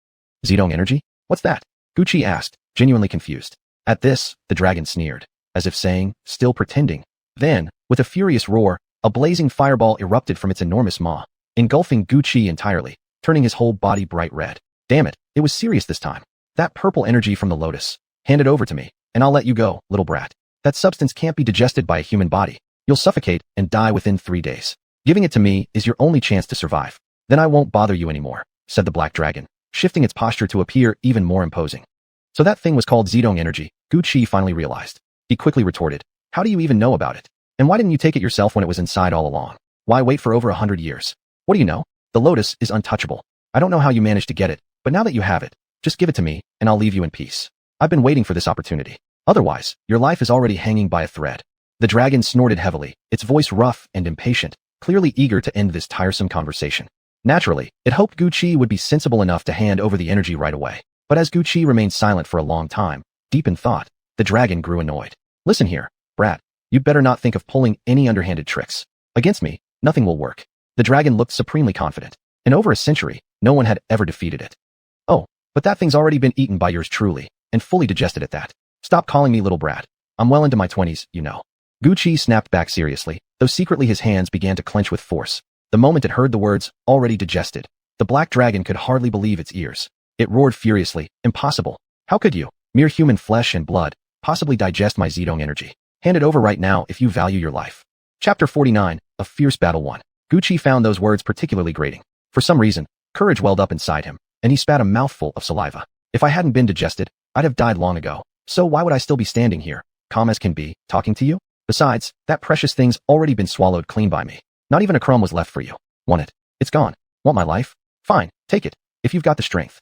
Zedong energy? What's that? Gucci asked, genuinely confused. At this, the dragon sneered, as if saying, still pretending. Then, with a furious roar, a blazing fireball erupted from its enormous maw, engulfing Gucci entirely, turning his whole body bright red. Damn it, it was serious this time. That purple energy from the lotus. Hand it over to me, and I'll let you go, little brat. That substance can't be digested by a human body. You'll suffocate and die within 3 days. Giving it to me is your only chance to survive. Then I won't bother you anymore, said the black dragon, shifting its posture to appear even more imposing. So that thing was called Zedong energy, Gucci finally realized. He quickly retorted, how do you even know about it? And why didn't you take it yourself when it was inside all along? Why wait for over 100 years? What do you know? The lotus is untouchable. I don't know how you managed to get it, but now that you have it, just give it to me, and I'll leave you in peace. I've been waiting for this opportunity. Otherwise, your life is already hanging by a thread. The dragon snorted heavily, its voice rough and impatient, clearly eager to end this tiresome conversation. Naturally, it hoped Gucci would be sensible enough to hand over the energy right away. But as Gucci remained silent for a long time, deep in thought, the dragon grew annoyed. Listen here, brat. You'd better not think of pulling any underhanded tricks. Against me, nothing will work. The dragon looked supremely confident. In over a century, no one had ever defeated it. Oh, but that thing's already been eaten by yours truly, and fully digested at that. Stop calling me little brat. I'm well into my 20s, you know. Gucci snapped back seriously, though secretly his hands began to clench with force. The moment it heard the words, already digested, the black dragon could hardly believe its ears. It roared furiously, impossible. How could you, mere human flesh and blood, possibly digest my Zedong energy? Hand it over right now if you value your life. Chapter 49, A Fierce Battle 1. Gucci found those words particularly grating. For some reason, courage welled up inside him, and he spat a mouthful of saliva. If I hadn't been digested, I'd have died long ago. So why would I still be standing here, calm as can be, talking to you? Besides, that precious thing's already been swallowed clean by me. Not even a crumb was left for you. Want it? It's gone. Want my life? Fine, take it, if you've got the strength.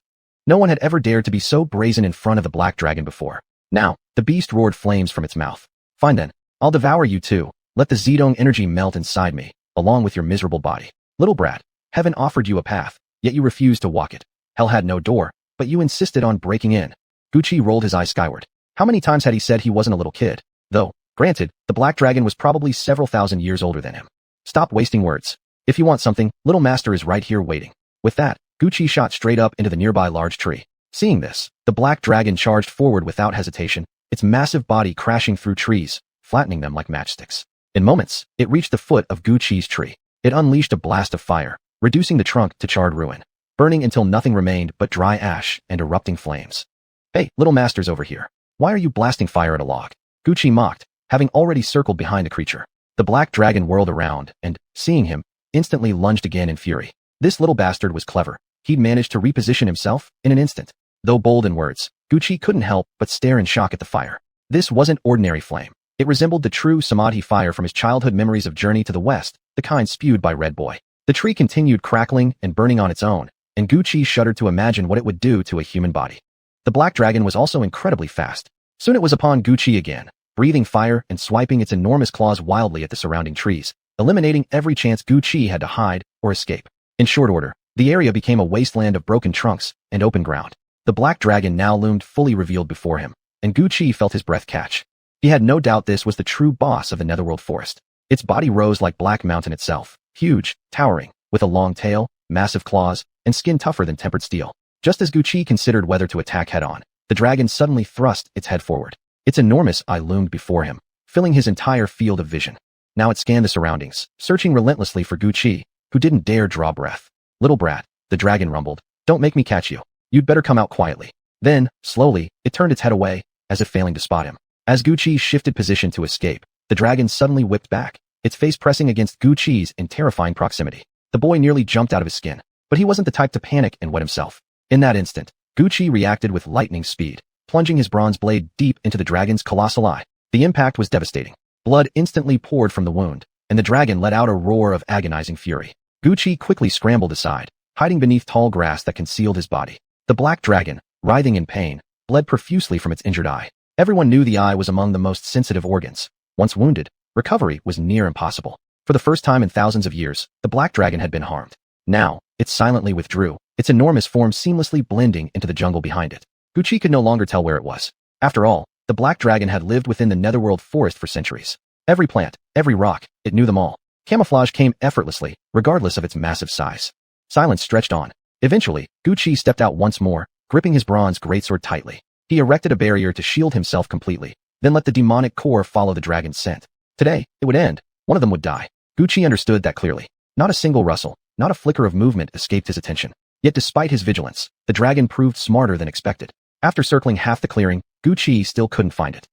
No one had ever dared to be so brazen in front of the black dragon before. Now, the beast roared flames from its mouth. Fine then, I'll devour you too. Let the Zedong energy melt inside me, along with your miserable body. Little brat, heaven offered you a path, yet you refused to walk it. Hell had no door, but you insisted on breaking in. Gucci rolled his eyes skyward. How many times had he said he wasn't a little kid? Though, granted, the black dragon was probably several thousand years older than him. Stop wasting words. If you want something, little master is right here waiting. With that, Gucci shot straight up into the nearby large tree. Seeing this, the black dragon charged forward without hesitation, its massive body crashing through trees, flattening them like matchsticks. In moments, it reached the foot of Gucci's tree. It unleashed a blast of fire, reducing the trunk to charred ruin, burning until nothing remained but dry ash and erupting flames. Hey, little master's over here. Why are you blasting fire at a log? Gucci mocked, having already circled behind the creature. The black dragon whirled around and, seeing him, instantly lunged again in fury. This little bastard was clever. He'd managed to reposition himself in an instant. Though bold in words, Gucci couldn't help but stare in shock at the fire. This wasn't ordinary flame. It resembled the true Samadhi fire from his childhood memories of Journey to the West, the kind spewed by Red Boy. The tree continued crackling and burning on its own, and Gucci shuddered to imagine what it would do to a human body. The black dragon was also incredibly fast. Soon it was upon Gucci again, breathing fire and swiping its enormous claws wildly at the surrounding trees, eliminating every chance Gucci had to hide or escape. In short order, the area became a wasteland of broken trunks and open ground. The black dragon now loomed fully revealed before him, and Gucci felt his breath catch. He had no doubt this was the true boss of the Netherworld forest. Its body rose like Black Mountain itself, huge, towering, with a long tail, massive claws, and skin tougher than tempered steel. Just as Gucci considered whether to attack head-on, the dragon suddenly thrust its head forward. Its enormous eye loomed before him, filling his entire field of vision. Now it scanned the surroundings, searching relentlessly for Gucci, who didn't dare draw breath. "Little brat," the dragon rumbled, "don't make me catch you. You'd better come out quietly." Then, slowly, it turned its head away, as if failing to spot him. As Gucci shifted position to escape, the dragon suddenly whipped back, its face pressing against Gucci's in terrifying proximity. The boy nearly jumped out of his skin, but he wasn't the type to panic and wet himself. In that instant, Gucci reacted with lightning speed, plunging his bronze blade deep into the dragon's colossal eye. The impact was devastating. Blood instantly poured from the wound, and the dragon let out a roar of agonizing fury. Gucci quickly scrambled aside, hiding beneath tall grass that concealed his body. The black dragon, writhing in pain, bled profusely from its injured eye. Everyone knew the eye was among the most sensitive organs. Once wounded, recovery was near impossible. For the first time in thousands of years, the black dragon had been harmed. Now, it silently withdrew, its enormous form seamlessly blending into the jungle behind it. Gucci could no longer tell where it was. After all, the black dragon had lived within the Netherworld forest for centuries. Every plant, every rock, it knew them all. Camouflage came effortlessly, regardless of its massive size. Silence stretched on. Eventually, Gucci stepped out once more, gripping his bronze greatsword tightly. He erected a barrier to shield himself completely, then let the demonic core follow the dragon's scent. Today, it would end. One of them would die. Gucci understood that clearly. Not a single rustle, not a flicker of movement escaped his attention. Yet despite his vigilance, the dragon proved smarter than expected. After circling half the clearing, Gucci still couldn't find it.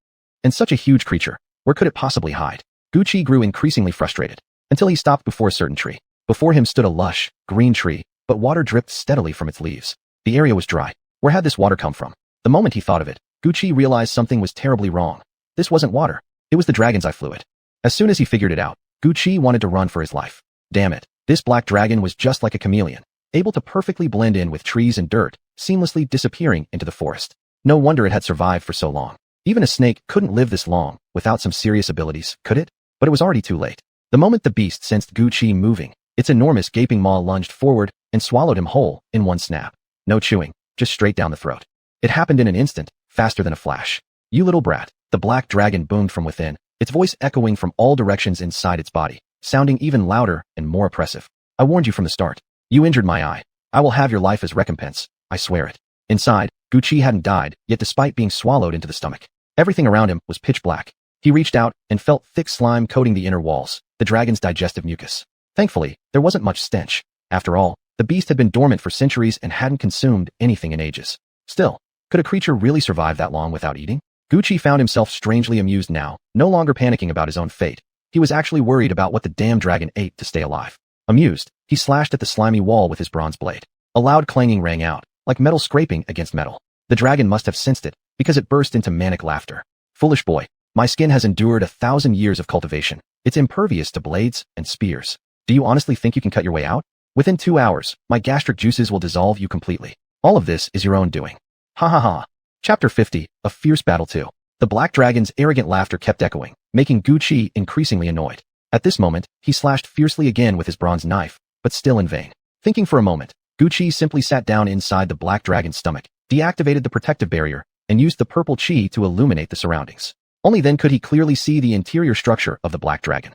And such a huge creature, where could it possibly hide? Gucci grew increasingly frustrated, until he stopped before a certain tree. Before him stood a lush, green tree, but water dripped steadily from its leaves. The area was dry. Where had this water come from? The moment he thought of it, Gucci realized something was terribly wrong. This wasn't water. It was the dragon's eye fluid. As soon as he figured it out, Gucci wanted to run for his life. Damn it, this black dragon was just like a chameleon, able to perfectly blend in with trees and dirt, seamlessly disappearing into the forest. No wonder it had survived for so long. Even a snake couldn't live this long without some serious abilities, could it? But it was already too late. The moment the beast sensed Gucci moving, its enormous gaping maw lunged forward and swallowed him whole in one snap. No chewing, just straight down the throat. It happened in an instant, faster than a flash. "You little brat," the black dragon boomed from within, its voice echoing from all directions inside its body, sounding even louder and more oppressive. "I warned you from the start. You injured my eye. I will have your life as recompense. I swear it." Inside, Gucci hadn't died, yet despite being swallowed into the stomach, everything around him was pitch black. He reached out and felt thick slime coating the inner walls, the dragon's digestive mucus. Thankfully, there wasn't much stench. After all, the beast had been dormant for centuries and hadn't consumed anything in ages. Still, could a creature really survive that long without eating? Gucci found himself strangely amused now, no longer panicking about his own fate. He was actually worried about what the damn dragon ate to stay alive. Amused, he slashed at the slimy wall with his bronze blade. A loud clanging rang out, like metal scraping against metal. The dragon must have sensed it, because it burst into manic laughter. "Foolish boy, my skin has endured 1,000 years of cultivation. It's impervious to blades and spears. Do you honestly think you can cut your way out? Within 2 hours, my gastric juices will dissolve you completely. All of this is your own doing." Ha ha ha. Chapter 50, A Fierce Battle 2. The black dragon's arrogant laughter kept echoing, making Gucci increasingly annoyed. At this moment, he slashed fiercely again with his bronze knife, but still in vain. Thinking for a moment, Gucci simply sat down inside the black dragon's stomach, deactivated the protective barrier, and used the purple chi to illuminate the surroundings. Only then could he clearly see the interior structure of the black dragon.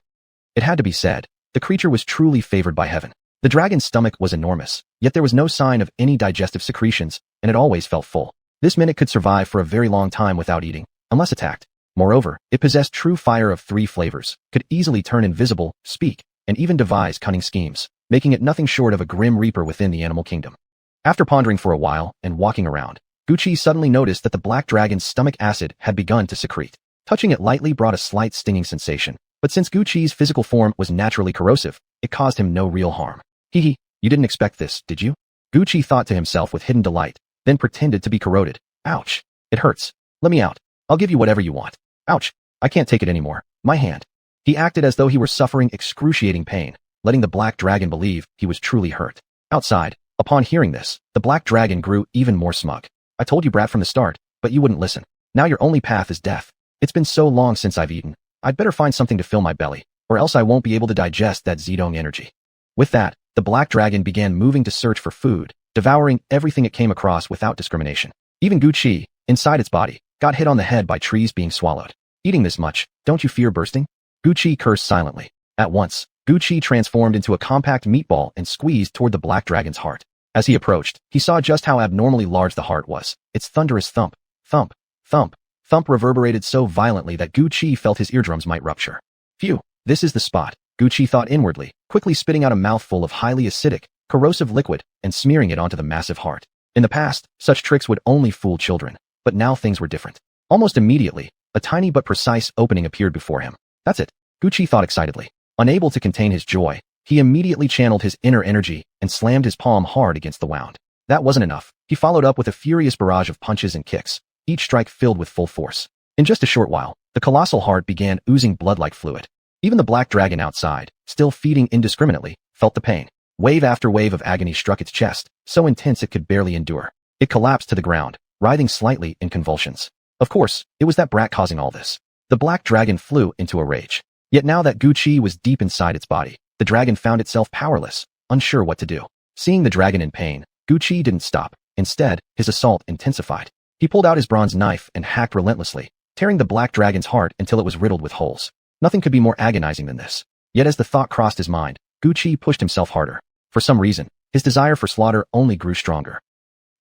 It had to be said, the creature was truly favored by heaven. The dragon's stomach was enormous, yet there was no sign of any digestive secretions, and it always felt full. This meant it could survive for a very long time without eating, unless attacked. Moreover, it possessed true fire of 3 flavors, could easily turn invisible, speak, and even devise cunning schemes, making it nothing short of a grim reaper within the animal kingdom. After pondering for a while and walking around, Gucci suddenly noticed that the black dragon's stomach acid had begun to secrete. Touching it lightly brought a slight stinging sensation, but since Gucci's physical form was naturally corrosive, it caused him no real harm. "Hee, you didn't expect this, did you?" Gucci thought to himself with hidden delight, then pretended to be corroded. "Ouch. It hurts. Let me out. I'll give you whatever you want. Ouch. I can't take it anymore. My hand." He acted as though he were suffering excruciating pain, letting the black dragon believe he was truly hurt. Outside, upon hearing this, the black dragon grew even more smug. I told you, brat, from the start, but you wouldn't listen. Now your only path is death. It's been so long since I've eaten. I'd better find something to fill my belly, or else I won't be able to digest that Zedong energy. With that, the black dragon began moving to search for food, devouring everything it came across without discrimination. Even Gucci, inside its body, got hit on the head by trees being swallowed. Eating this much, don't you fear bursting? Gucci cursed silently. At once, Gucci transformed into a compact meatball and squeezed toward the black dragon's heart. As he approached, he saw just how abnormally large the heart was. Its thunderous thump, thump, thump, thump reverberated so violently that Gucci felt his eardrums might rupture. Phew, this is the spot, Gucci thought inwardly, quickly spitting out a mouthful of highly acidic, corrosive liquid and smearing it onto the massive heart. In the past, such tricks would only fool children, but now things were different. Almost immediately, a tiny but precise opening appeared before him. That's it, Gucci thought excitedly. Unable to contain his joy, he immediately channeled his inner energy and slammed his palm hard against the wound. That wasn't enough. He followed up with a furious barrage of punches and kicks, each strike filled with full force. In just a short while, the colossal heart began oozing blood like fluid. Even the black dragon outside, still feeding indiscriminately, felt the pain. Wave after wave of agony struck its chest, so intense it could barely endure. It collapsed to the ground, writhing slightly in convulsions. Of course, it was that brat causing all this. The black dragon flew into a rage. Yet now that Gucci was deep inside its body, the dragon found itself powerless, unsure what to do. Seeing the dragon in pain, Gucci didn't stop. Instead, his assault intensified. He pulled out his bronze knife and hacked relentlessly, tearing the black dragon's heart until it was riddled with holes. Nothing could be more agonizing than this. Yet as the thought crossed his mind, Gucci pushed himself harder. For some reason, his desire for slaughter only grew stronger.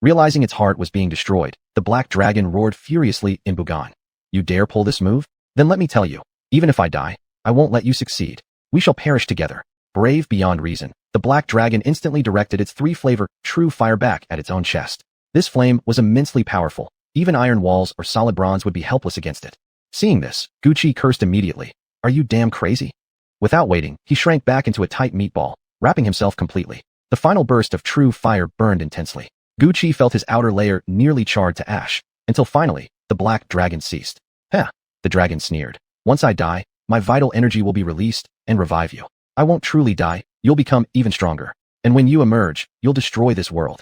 Realizing its heart was being destroyed, the black dragon roared furiously in Bugan. You dare pull this move? Then let me tell you, even if I die, I won't let you succeed. We shall perish together. Brave beyond reason, the black dragon instantly directed its three-flavor true fire back at its own chest. This flame was immensely powerful. Even iron walls or solid bronze would be helpless against it. Seeing this, Gucci cursed immediately. Are you damn crazy? Without waiting, he shrank back into a tight meatball, wrapping himself completely. The final burst of true fire burned intensely. Gucci felt his outer layer nearly charred to ash, until finally, the black dragon ceased. Heh, the dragon sneered. Once I die, my vital energy will be released and revive you. I won't truly die, you'll become even stronger. And when you emerge, you'll destroy this world.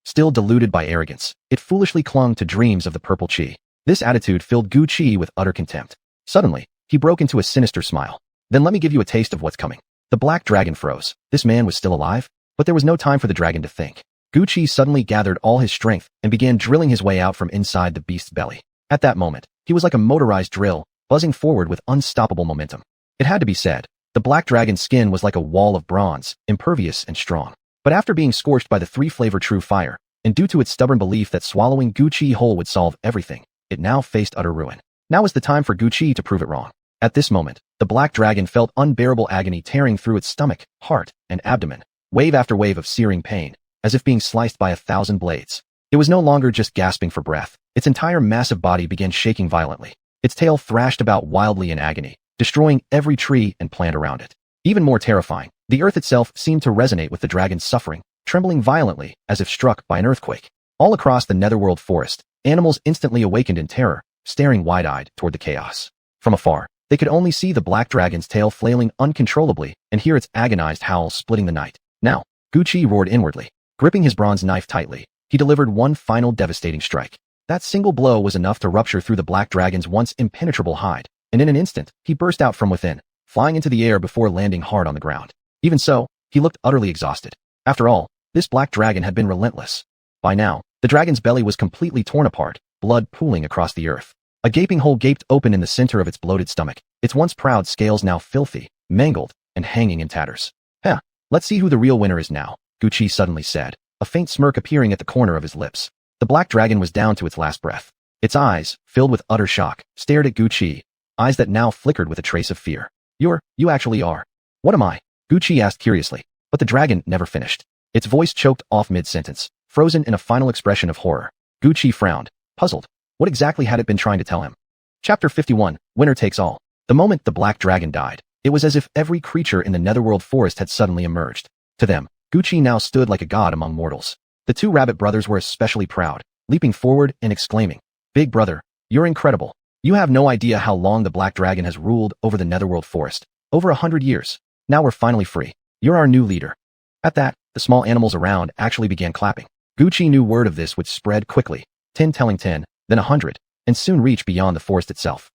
Still deluded by arrogance, it foolishly clung to dreams of the purple chi. This attitude filled Gucci with utter contempt. Suddenly, he broke into a sinister smile. Then let me give you a taste of what's coming. The black dragon froze. This man was still alive? But there was no time for the dragon to think. Gucci suddenly gathered all his strength and began drilling his way out from inside the beast's belly. At that moment, he was like a motorized drill, buzzing forward with unstoppable momentum. It had to be said, the black dragon's skin was like a wall of bronze, impervious and strong. But after being scorched by the three-flavor true fire, and due to its stubborn belief that swallowing Gucci whole would solve everything, it now faced utter ruin. Now was the time for Gucci to prove it wrong. At this moment, the black dragon felt unbearable agony tearing through its stomach, heart, and abdomen, wave after wave of searing pain, as if being sliced by 1,000 blades. It was no longer just gasping for breath. Its entire massive body began shaking violently. Its tail thrashed about wildly in agony, destroying every tree and plant around it. Even more terrifying, the earth itself seemed to resonate with the dragon's suffering, trembling violently as if struck by an earthquake. All across the netherworld forest, animals instantly awakened in terror, staring wide-eyed toward the chaos. From afar, they could only see the black dragon's tail flailing uncontrollably and hear its agonized howls splitting the night. Now, Gucci roared inwardly. Gripping his bronze knife tightly, he delivered one final devastating strike. That single blow was enough to rupture through the black dragon's once impenetrable hide, and in an instant, he burst out from within, flying into the air before landing hard on the ground. Even so, he looked utterly exhausted. After all, this black dragon had been relentless. By now, the dragon's belly was completely torn apart, blood pooling across the earth. A gaping hole gaped open in the center of its bloated stomach, its once proud scales now filthy, mangled, and hanging in tatters. Heh, let's see who the real winner is now, Gucci suddenly said, a faint smirk appearing at the corner of his lips. The black dragon was down to its last breath. Its eyes, filled with utter shock, stared at Gucci, eyes that now flickered with a trace of fear. You actually are. What am I? Gucci asked curiously, but the dragon never finished. Its voice choked off mid-sentence, frozen in a final expression of horror. Gucci frowned, puzzled. What exactly had it been trying to tell him? Chapter 51, Winner Takes All. The moment the black dragon died, it was as if every creature in the netherworld forest had suddenly emerged. To them, Gucci now stood like a god among mortals. The two rabbit brothers were especially proud, leaping forward and exclaiming, "Big brother, you're incredible. You have no idea how long the black dragon has ruled over the netherworld forest. Over 100 years. Now we're finally free." You're our new leader." At that, the small animals around actually began clapping. Gucci knew word of this would spread quickly, 10 telling 10, then 100, and soon reach beyond the forest itself.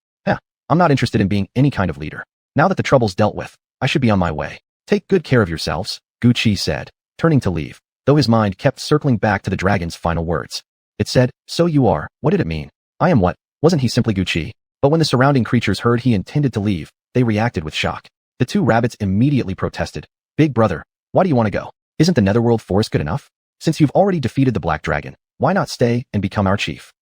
I'm not interested in being any kind of leader. Now that the trouble's dealt with, I should be on my way. Take good care of yourselves, Gucci said, turning to leave, though his mind kept circling back to the dragon's final words. It said, "So you are." What did it mean? I am what? Wasn't he simply Gucci? But when the surrounding creatures heard he intended to leave, they reacted with shock. The two rabbits immediately protested. "Big brother, why do you want to go? Isn't the Netherworld forest good enough? Since you've already defeated the Black Dragon, why not stay and become our chief?"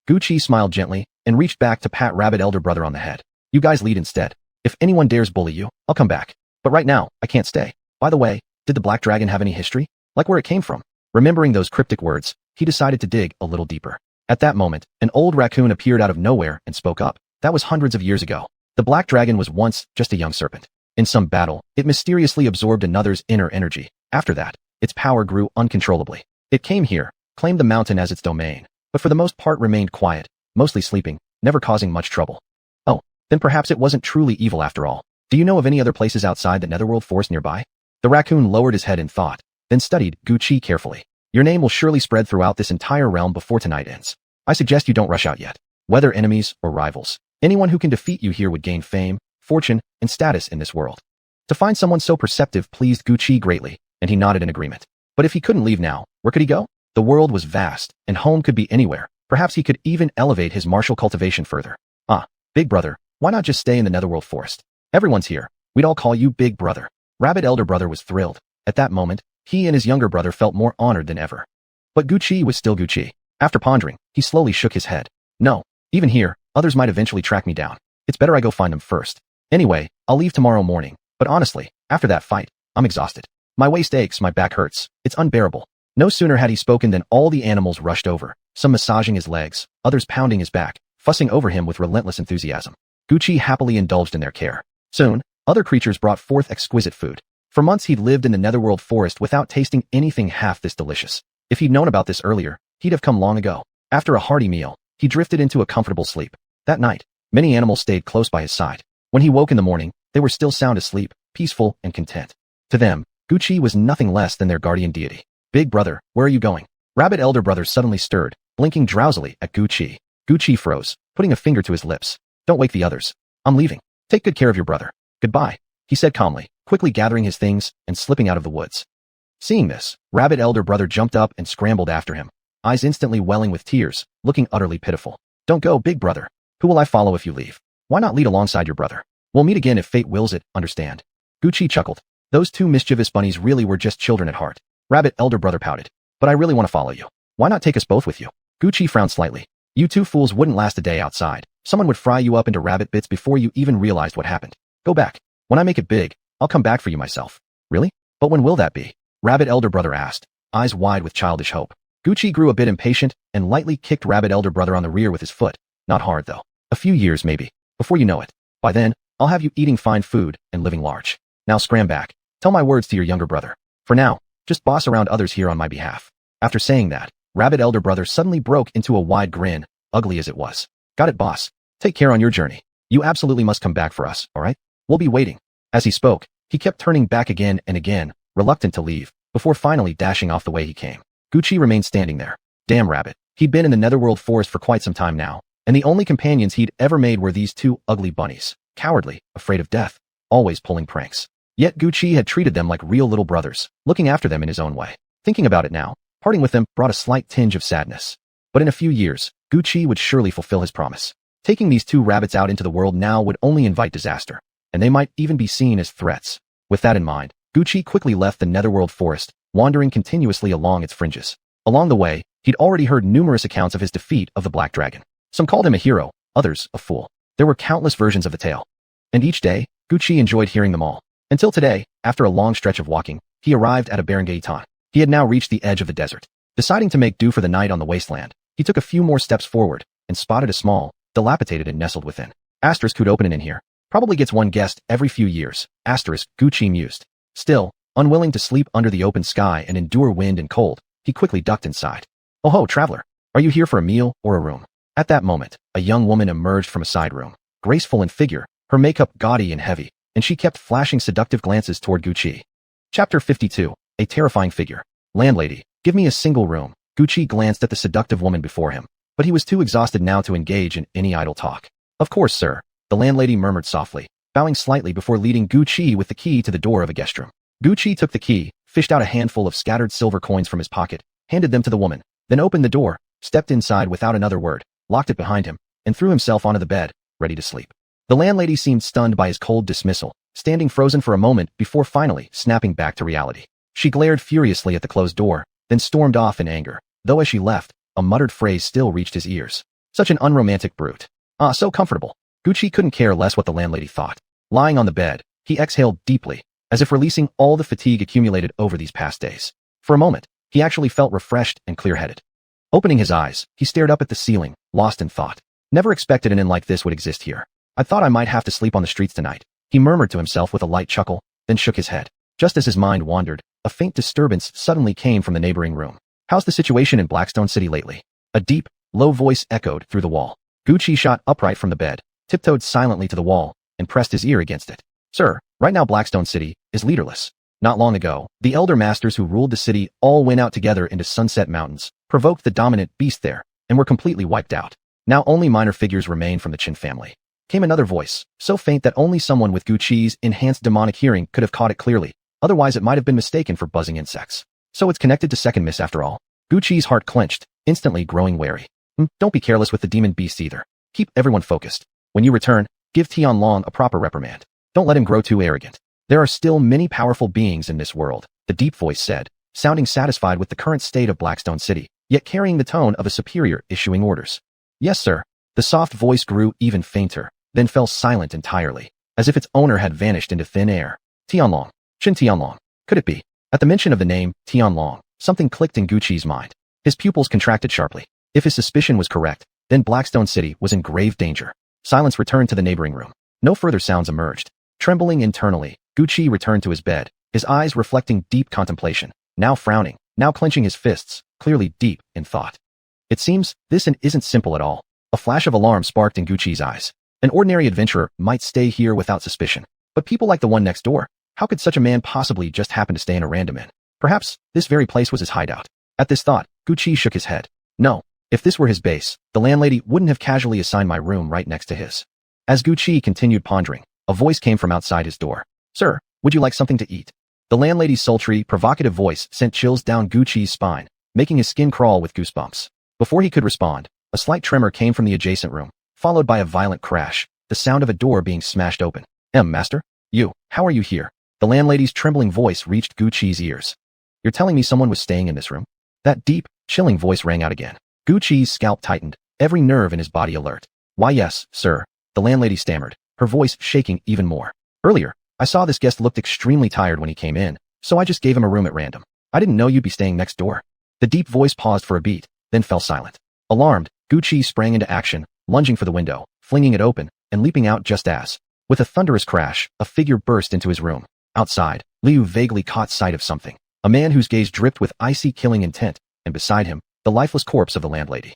Gucci smiled gently and reached back to pat Rabbit elder brother on the head. "You guys lead instead. If anyone dares bully you, I'll come back. But right now, I can't stay. By the way, did the Black Dragon have any history? Like where it came from?" Remembering those cryptic words, he decided to dig a little deeper. At that moment, an old raccoon appeared out of nowhere and spoke up. That was hundreds of years ago. The Black Dragon was once just a young serpent. In some battle, it mysteriously absorbed another's inner energy. After that, its power grew uncontrollably. It came here, claimed the mountain as its domain, but for the most part remained quiet, mostly sleeping, never causing much trouble. Oh, then perhaps it wasn't truly evil after all. Do you know of any other places outside the Netherworld forest nearby? The raccoon lowered his head in thought, then studied Gucci carefully. Your name will surely spread throughout this entire realm before tonight ends. I suggest you don't rush out yet. Whether enemies or rivals, anyone who can defeat you here would gain fame, fortune, and status in this world. To find someone so perceptive pleased Gucci greatly, and he nodded in agreement. But if he couldn't leave now, where could he go? The world was vast, and home could be anywhere. Perhaps he could even elevate his martial cultivation further. Big brother, why not just stay in the Netherworld forest? Everyone's here. We'd all call you Big Brother. Rabbit elder brother was thrilled. At that moment, he and his younger brother felt more honored than ever. But Gucci was still Gucci. After pondering, he slowly shook his head. No, even here, others might eventually track me down. It's better I go find them first. Anyway, I'll leave tomorrow morning. But honestly, after that fight, I'm exhausted. My waist aches, my back hurts. It's unbearable. No sooner had he spoken than all the animals rushed over, some massaging his legs, others pounding his back, fussing over him with relentless enthusiasm. Gucci happily indulged in their care. Soon, other creatures brought forth exquisite food. For months he'd lived in the Netherworld forest without tasting anything half this delicious. If he'd known about this earlier, he'd have come long ago. After a hearty meal, he drifted into a comfortable sleep. That night, many animals stayed close by his side. When he woke in the morning, they were still sound asleep, peaceful and content. To them, Gucci was nothing less than their guardian deity. Big brother, where are you going? Rabbit elder brother suddenly stirred, blinking drowsily at Gucci. Gucci froze, putting a finger to his lips. Don't wake the others. I'm leaving. Take good care of your brother. Goodbye, he said calmly, quickly gathering his things and slipping out of the woods. Seeing this, Rabbit elder brother jumped up and scrambled after him, eyes instantly welling with tears, looking utterly pitiful. Don't go, big brother. Who will I follow if you leave? Why not lead alongside your brother? We'll meet again if fate wills it, understand? Gucci chuckled. Those two mischievous bunnies really were just children at heart. Rabbit elder brother pouted. But I really want to follow you. Why not take us both with you? Gucci frowned slightly. You two fools wouldn't last a day outside. Someone would fry you up into rabbit bits before you even realized what happened. Go back. When I make it big, I'll come back for you myself. Really? But when will that be? Rabbit elder brother asked, eyes wide with childish hope. Gucci grew a bit impatient and lightly kicked Rabbit elder brother on the rear with his foot. Not hard though. A few years maybe. Before you know it. By then, I'll have you eating fine food and living large. Now scram back. Tell my words to your younger brother. For now, just boss around others here on my behalf. After saying that, Rabbit elder brother suddenly broke into a wide grin, ugly as it was. Got it, boss. Take care on your journey. You absolutely must come back for us, alright? We'll be waiting. As he spoke, he kept turning back again and again, reluctant to leave, before finally dashing off the way he came. Gucci remained standing there. Damn Rabbit. He'd been in the Netherworld forest for quite some time now, and the only companions he'd ever made were these two ugly bunnies. Cowardly, afraid of death, always pulling pranks. Yet Gucci had treated them like real little brothers, looking after them in his own way. Thinking about it now, parting with them brought a slight tinge of sadness. But in a few years, Gucci would surely fulfill his promise. Taking these two rabbits out into the world now would only invite disaster, and they might even be seen as threats. With that in mind, Gucci quickly left the Netherworld forest, wandering continuously along its fringes. Along the way, he'd already heard numerous accounts of his defeat of the Black Dragon. Some called him a hero, others a fool. There were countless versions of the tale. And each day, Gucci enjoyed hearing them all. Until today, after a long stretch of walking, he arrived at a barangay. He had now reached the edge of the desert. Deciding to make do for the night on the wasteland, he took a few more steps forward and spotted a small, dilapidated and nestled within. Asterisk who'd open an inn here. Probably gets one guest every few years. Asterisk, Gucci mused. Still, unwilling to sleep under the open sky and endure wind and cold, he quickly ducked inside. Oh ho, traveler. Are you here for a meal or a room? At that moment, a young woman emerged from a side room, graceful in figure, her makeup gaudy and heavy, and she kept flashing seductive glances toward Gucci. Chapter 52. A terrifying figure. Landlady, give me a single room. Gucci glanced at the seductive woman before him, but he was too exhausted now to engage in any idle talk. Of course, sir, the landlady murmured softly, bowing slightly before leading Gucci with the key to the door of a guest room. Gucci took the key, fished out a handful of scattered silver coins from his pocket, handed them to the woman, then opened the door, stepped inside without another word, locked it behind him, and threw himself onto the bed, ready to sleep. The landlady seemed stunned by his cold dismissal, standing frozen for a moment before finally snapping back to reality. She glared furiously at the closed door, then stormed off in anger, though as she left, a muttered phrase still reached his ears. Such an unromantic brute. Ah, so comfortable. Gucci couldn't care less what the landlady thought. Lying on the bed, he exhaled deeply, as if releasing all the fatigue accumulated over these past days. For a moment, he actually felt refreshed and clear-headed. Opening his eyes, he stared up at the ceiling, lost in thought. Never expected an inn like this would exist here. I thought I might have to sleep on the streets tonight. He murmured to himself with a light chuckle, then shook his head. Just as his mind wandered, a faint disturbance suddenly came from the neighboring room. How's the situation in Blackstone City lately? A deep, low voice echoed through the wall. Gucci shot upright from the bed, tiptoed silently to the wall, and pressed his ear against it. Sir, right now Blackstone City is leaderless. Not long ago, the elder masters who ruled the city all went out together into Sunset Mountains, provoked the dominant beast there, and were completely wiped out. Now only minor figures remain from the Qin family. Came another voice, so faint that only someone with Gucci's enhanced demonic hearing could have caught it clearly, otherwise it might have been mistaken for buzzing insects. So it's connected to Second Miss after all. Gucci's heart clenched, instantly growing wary. Don't be careless with the demon beasts either. Keep everyone focused. When you return, give Tianlong a proper reprimand. Don't let him grow too arrogant. There are still many powerful beings in this world, the deep voice said, sounding satisfied with the current state of Blackstone City, yet carrying the tone of a superior issuing orders. Yes, sir. The soft voice grew even fainter, then fell silent entirely, as if its owner had vanished into thin air. Tianlong. Qin Tianlong. Could it be? At the mention of the name, Tianlong, something clicked in Gucci's mind. His pupils contracted sharply. If his suspicion was correct, then Blackstone City was in grave danger. Silence returned to the neighboring room. No further sounds emerged. Trembling internally, Gucci returned to his bed, his eyes reflecting deep contemplation, now frowning, now clenching his fists, clearly deep in thought. It seems this isn't simple at all. A flash of alarm sparked in Gucci's eyes. An ordinary adventurer might stay here without suspicion, but people like the one next door, how could such a man possibly just happen to stay in a random inn? Perhaps this very place was his hideout. At this thought, Gucci shook his head. No, if this were his base, the landlady wouldn't have casually assigned my room right next to his. As Gucci continued pondering, a voice came from outside his door. Sir, would you like something to eat? The landlady's sultry, provocative voice sent chills down Gucci's spine, making his skin crawl with goosebumps. Before he could respond, a slight tremor came from the adjacent room, followed by a violent crash, the sound of a door being smashed open. Master? You, how are you here? The landlady's trembling voice reached Gucci's ears. You're telling me someone was staying in this room? That deep, chilling voice rang out again. Gucci's scalp tightened, every nerve in his body alert. Why yes, sir, the landlady stammered, her voice shaking even more. Earlier, I saw this guest looked extremely tired when he came in, so I just gave him a room at random. I didn't know you'd be staying next door. The deep voice paused for a beat, then fell silent. Alarmed, Gucci sprang into action, lunging for the window, flinging it open, and leaping out just as, with a thunderous crash, a figure burst into his room. Outside, Liu vaguely caught sight of something, a man whose gaze dripped with icy killing intent, and beside him, the lifeless corpse of the landlady.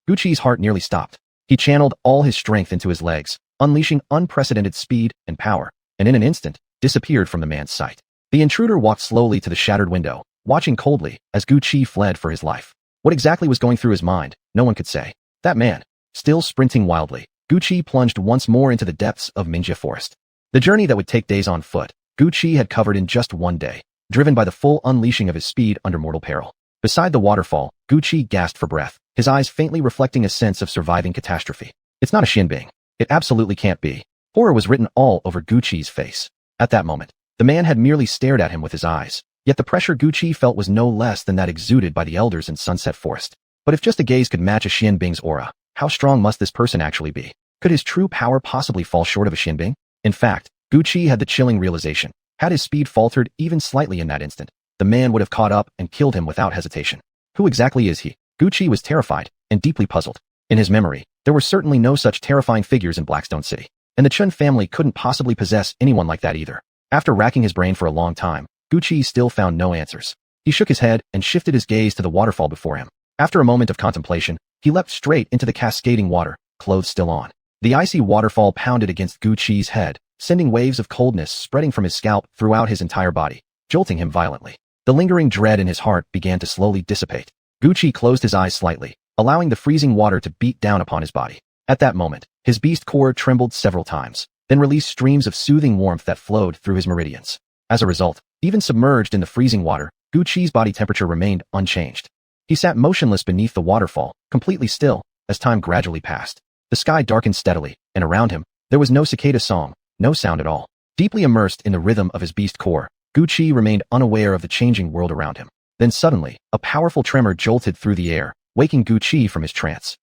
Gucci's heart nearly stopped. He channeled all his strength into his legs, unleashing unprecedented speed and power, and in an instant, disappeared from the man's sight. The intruder walked slowly to the shattered window, watching coldly as Gucci fled for his life. What exactly was going through his mind, no one could say. That man, still sprinting wildly, Gucci plunged once more into the depths of Minjia Forest. The journey that would take days on foot, Gucci had covered in just one day, driven by the full unleashing of his speed under mortal peril. Beside the waterfall, Gucci gasped for breath, his eyes faintly reflecting a sense of surviving catastrophe. It's not a Xinbing. It absolutely can't be. Horror was written all over Gucci's face. At that moment, the man had merely stared at him with his eyes, yet the pressure Gucci felt was no less than that exuded by the elders in Sunset Forest. But if just a gaze could match a Xinbing's aura, how strong must this person actually be? Could his true power possibly fall short of a Xinbing? In fact, Gucci had the chilling realization. Had his speed faltered even slightly in that instant, the man would have caught up and killed him without hesitation. Who exactly is he? Gucci was terrified and deeply puzzled. In his memory, there were certainly no such terrifying figures in Blackstone City, and the Chun family couldn't possibly possess anyone like that either. After racking his brain for a long time, Gucci still found no answers. He shook his head and shifted his gaze to the waterfall before him. After a moment of contemplation, he leapt straight into the cascading water, clothes still on. The icy waterfall pounded against Gucci's head, sending waves of coldness spreading from his scalp throughout his entire body. jolting him violently. The lingering dread in his heart began to slowly dissipate. Gucci closed his eyes slightly, allowing the freezing water to beat down upon his body. At that moment, his beast core trembled several times, then released streams of soothing warmth that flowed through his meridians. As a result, even submerged in the freezing water, Gucci's body temperature remained unchanged. He sat motionless beneath the waterfall, completely still, as time gradually passed. The sky darkened steadily, and around him, there was no cicada song, no sound at all. Deeply immersed in the rhythm of his beast core, Gucci remained unaware of the changing world around him. Then suddenly, a powerful tremor jolted through the air, waking Gucci from his trance.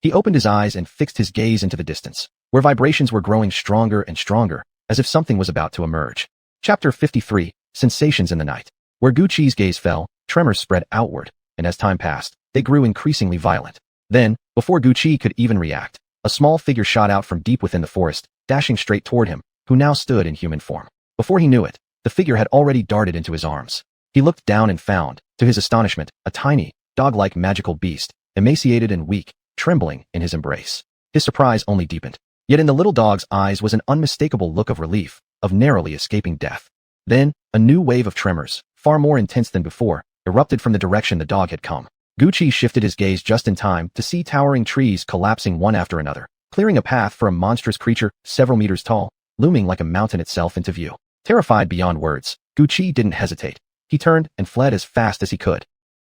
He opened his eyes and fixed his gaze into the distance, where vibrations were growing stronger and stronger, as if something was about to emerge. Chapter 53, Sensations in the Night. Where Gucci's gaze fell, tremors spread outward, and as time passed, they grew increasingly violent. Then, before Gucci could even react, a small figure shot out from deep within the forest, dashing straight toward him, who now stood in human form. Before he knew it, the figure had already darted into his arms. He looked down and found, to his astonishment, a tiny, dog-like magical beast, emaciated and weak, trembling in his embrace. His surprise only deepened. Yet in the little dog's eyes was an unmistakable look of relief, of narrowly escaping death. Then, a new wave of tremors, far more intense than before, erupted from the direction the dog had come. Gucci shifted his gaze just in time to see towering trees collapsing one after another, clearing a path for a monstrous creature several meters tall, looming like a mountain itself into view. Terrified beyond words, Gucci didn't hesitate. He turned and fled as fast as he could.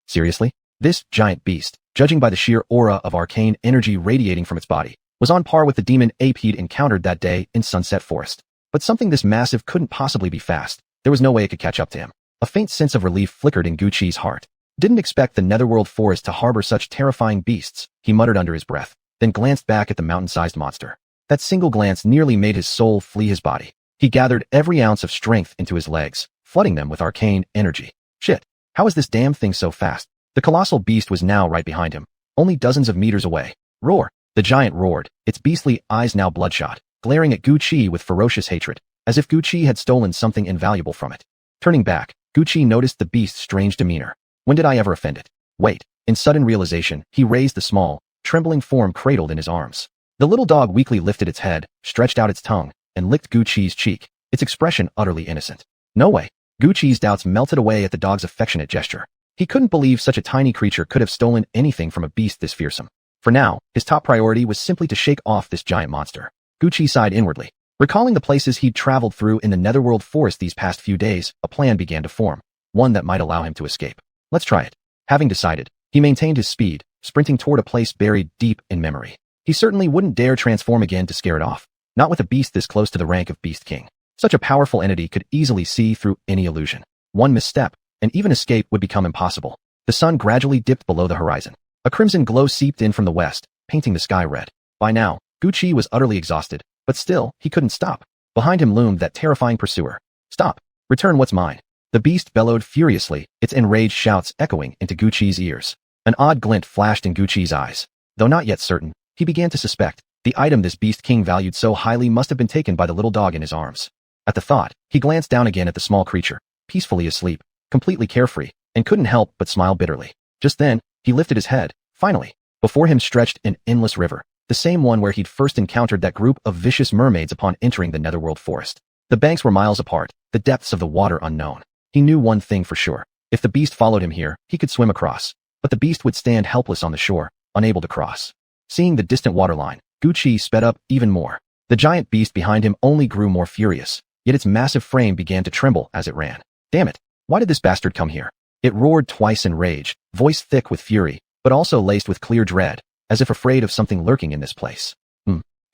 Seriously? This giant beast, judging by the sheer aura of arcane energy radiating from its body, was on par with the demon ape he'd encountered that day in Sunset Forest. But something this massive couldn't possibly be fast. There was no way it could catch up to him. A faint sense of relief flickered in Gucci's heart. Didn't expect the netherworld forest to harbor such terrifying beasts, he muttered under his breath, then glanced back at the mountain-sized monster. That single glance nearly made his soul flee his body. He gathered every ounce of strength into his legs, flooding them with arcane energy. Shit, how is this damn thing so fast? The colossal beast was now right behind him, only dozens of meters away. Roar! The giant roared, its beastly eyes now bloodshot, glaring at Gucci with ferocious hatred, as if Gucci had stolen something invaluable from it. Turning back, Gucci noticed the beast's strange demeanor. When did I ever offend it? Wait. In sudden realization, he raised the small, trembling form cradled in his arms. The little dog weakly lifted its head, stretched out its tongue, and licked Gucci's cheek, its expression utterly innocent. No way. Gucci's doubts melted away at the dog's affectionate gesture. He couldn't believe such a tiny creature could have stolen anything from a beast this fearsome. For now, his top priority was simply to shake off this giant monster. Gucci sighed inwardly. Recalling the places he'd traveled through in the netherworld forest these past few days, a plan began to form, one that might allow him to escape. Let's try it. Having decided, he maintained his speed, sprinting toward a place buried deep in memory. He certainly wouldn't dare transform again to scare it off, not with a beast this close to the rank of Beast King. Such a powerful entity could easily see through any illusion. One misstep, and even escape would become impossible. The sun gradually dipped below the horizon. A crimson glow seeped in from the west, painting the sky red. By now, Gucci was utterly exhausted, but still, he couldn't stop. Behind him loomed that terrifying pursuer. Stop! Return what's mine! The beast bellowed furiously, its enraged shouts echoing into Gucci's ears. An odd glint flashed in Gucci's eyes. Though not yet certain, he began to suspect, the item this Beast King valued so highly must have been taken by the little dog in his arms. At the thought, he glanced down again at the small creature, peacefully asleep, completely carefree, and couldn't help but smile bitterly. Just then, he lifted his head. Finally, before him stretched an endless river, the same one where he'd first encountered that group of vicious mermaids upon entering the netherworld forest. The banks were miles apart, the depths of the water unknown. He knew one thing for sure. If the beast followed him here, he could swim across. But the beast would stand helpless on the shore, unable to cross. Seeing the distant waterline, Gucci sped up even more. The giant beast behind him only grew more furious, yet its massive frame began to tremble as it ran. Damn it! Why did this bastard come here? It roared twice in rage, voice thick with fury, but also laced with clear dread, as if afraid of something lurking in this place.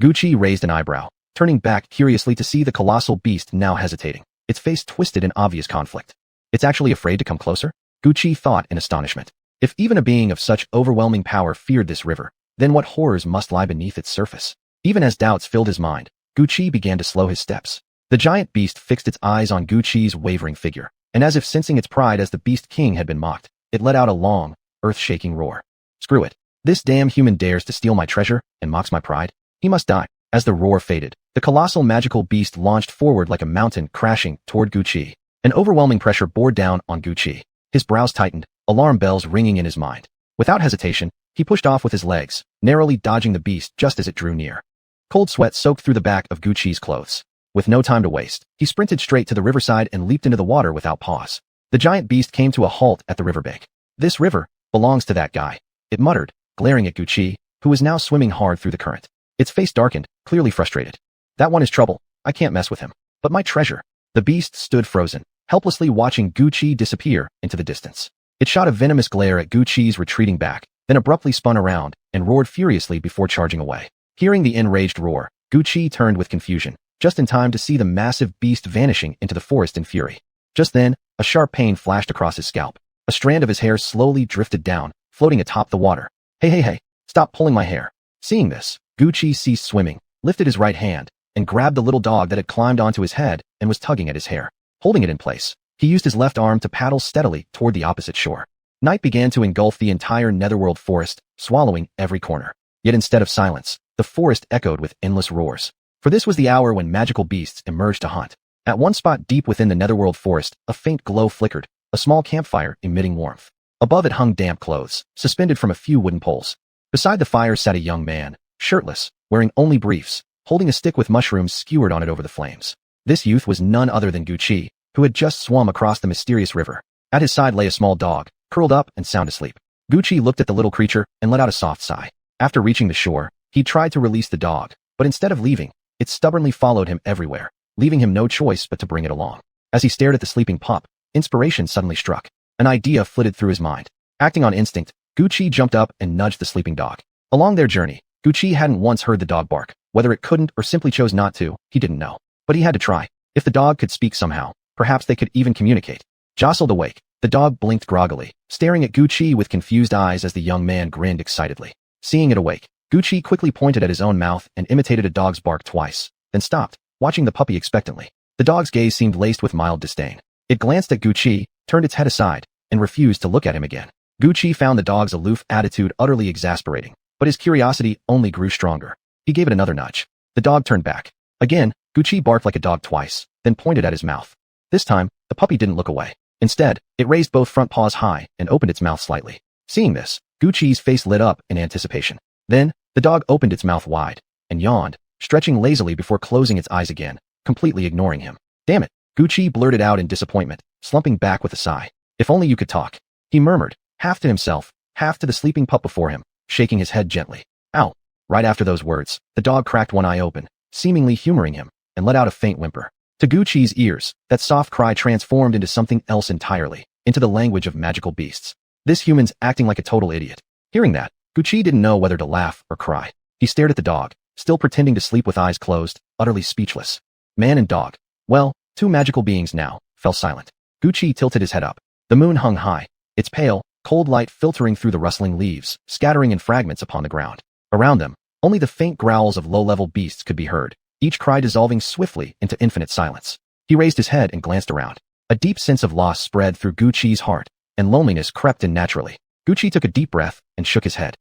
Gucci raised an eyebrow, turning back curiously to see the colossal beast now hesitating, its face twisted in obvious conflict. It's actually afraid to come closer? Gucci thought in astonishment. If even a being of such overwhelming power feared this river, then what horrors must lie beneath its surface? Even as doubts filled his mind, Gucci began to slow his steps. The giant beast fixed its eyes on Gucci's wavering figure, and as if sensing its pride as the Beast King had been mocked, it let out a long, earth-shaking roar. Screw it. This damn human dares to steal my treasure and mocks my pride. He must die. As the roar faded, the colossal magical beast launched forward like a mountain, crashing toward Gucci. An overwhelming pressure bore down on Gucci. His brows tightened, alarm bells ringing in his mind. Without hesitation, he pushed off with his legs, narrowly dodging the beast just as it drew near. Cold sweat soaked through the back of Gucci's clothes. With no time to waste, he sprinted straight to the riverside and leaped into the water without pause. The giant beast came to a halt at the riverbank. "This river belongs to that guy," it muttered, glaring at Gucci, who was now swimming hard through the current. Its face darkened, clearly frustrated. "That one is trouble. I can't mess with him. But my treasure." The beast stood frozen, helplessly watching Gucci disappear into the distance. It shot a venomous glare at Gucci's retreating back, then abruptly spun around and roared furiously before charging away. Hearing the enraged roar, Gucci turned with confusion, just in time to see the massive beast vanishing into the forest in fury. Just then, a sharp pain flashed across his scalp. A strand of his hair slowly drifted down, floating atop the water. Hey, stop pulling my hair." Seeing this, Gucci ceased swimming, lifted his right hand, and grabbed the little dog that had climbed onto his head and was tugging at his hair. Holding it in place, he used his left arm to paddle steadily toward the opposite shore. Night began to engulf the entire netherworld forest, swallowing every corner. Yet instead of silence, the forest echoed with endless roars. For this was the hour when magical beasts emerged to hunt. At one spot deep within the netherworld forest, a faint glow flickered, a small campfire emitting warmth. Above it hung damp clothes, suspended from a few wooden poles. Beside the fire sat a young man, shirtless, wearing only briefs, holding a stick with mushrooms skewered on it over the flames. This youth was none other than Gucci, who had just swum across the mysterious river. At his side lay a small dog, curled up and sound asleep. Gucci looked at the little creature and let out a soft sigh. After reaching the shore, he tried to release the dog, but instead of leaving, it stubbornly followed him everywhere, leaving him no choice but to bring it along. As he stared at the sleeping pup, inspiration suddenly struck. An idea flitted through his mind. Acting on instinct, Gucci jumped up and nudged the sleeping dog. Along their journey, Gucci hadn't once heard the dog bark. Whether it couldn't or simply chose not to, he didn't know. But he had to try. If the dog could speak somehow, perhaps they could even communicate. Jostled awake, the dog blinked groggily, staring at Gucci with confused eyes as the young man grinned excitedly. Seeing it awake, Gucci quickly pointed at his own mouth and imitated a dog's bark twice, then stopped, watching the puppy expectantly. The dog's gaze seemed laced with mild disdain. It glanced at Gucci, turned its head aside, and refused to look at him again. Gucci found the dog's aloof attitude utterly exasperating, but his curiosity only grew stronger. He gave it another nudge. The dog turned back. Again, Gucci barked like a dog twice, then pointed at his mouth. This time, the puppy didn't look away. Instead, it raised both front paws high and opened its mouth slightly. Seeing this, Gucci's face lit up in anticipation. Then, the dog opened its mouth wide and yawned, stretching lazily before closing its eyes again, completely ignoring him. "Damn it," Gucci blurted out in disappointment, slumping back with a sigh. "If only you could talk," he murmured, half to himself, half to the sleeping pup before him, shaking his head gently. "Ow." Right after those words, the dog cracked one eye open, seemingly humoring him, and let out a faint whimper. To Gucci's ears, that soft cry transformed into something else entirely, into the language of magical beasts. This human's acting like a total idiot. Hearing that, Gucci didn't know whether to laugh or cry. He stared at the dog, still pretending to sleep with eyes closed, utterly speechless. Man and dog, well, two magical beings now, fell silent. Gucci tilted his head up. The moon hung high, its pale, cold light filtering through the rustling leaves, scattering in fragments upon the ground. Around them, only the faint growls of low-level beasts could be heard, each cry dissolving swiftly into infinite silence. He raised his head and glanced around. A deep sense of loss spread through Gucci's heart, and loneliness crept in naturally. Gucci took a deep breath and shook his head.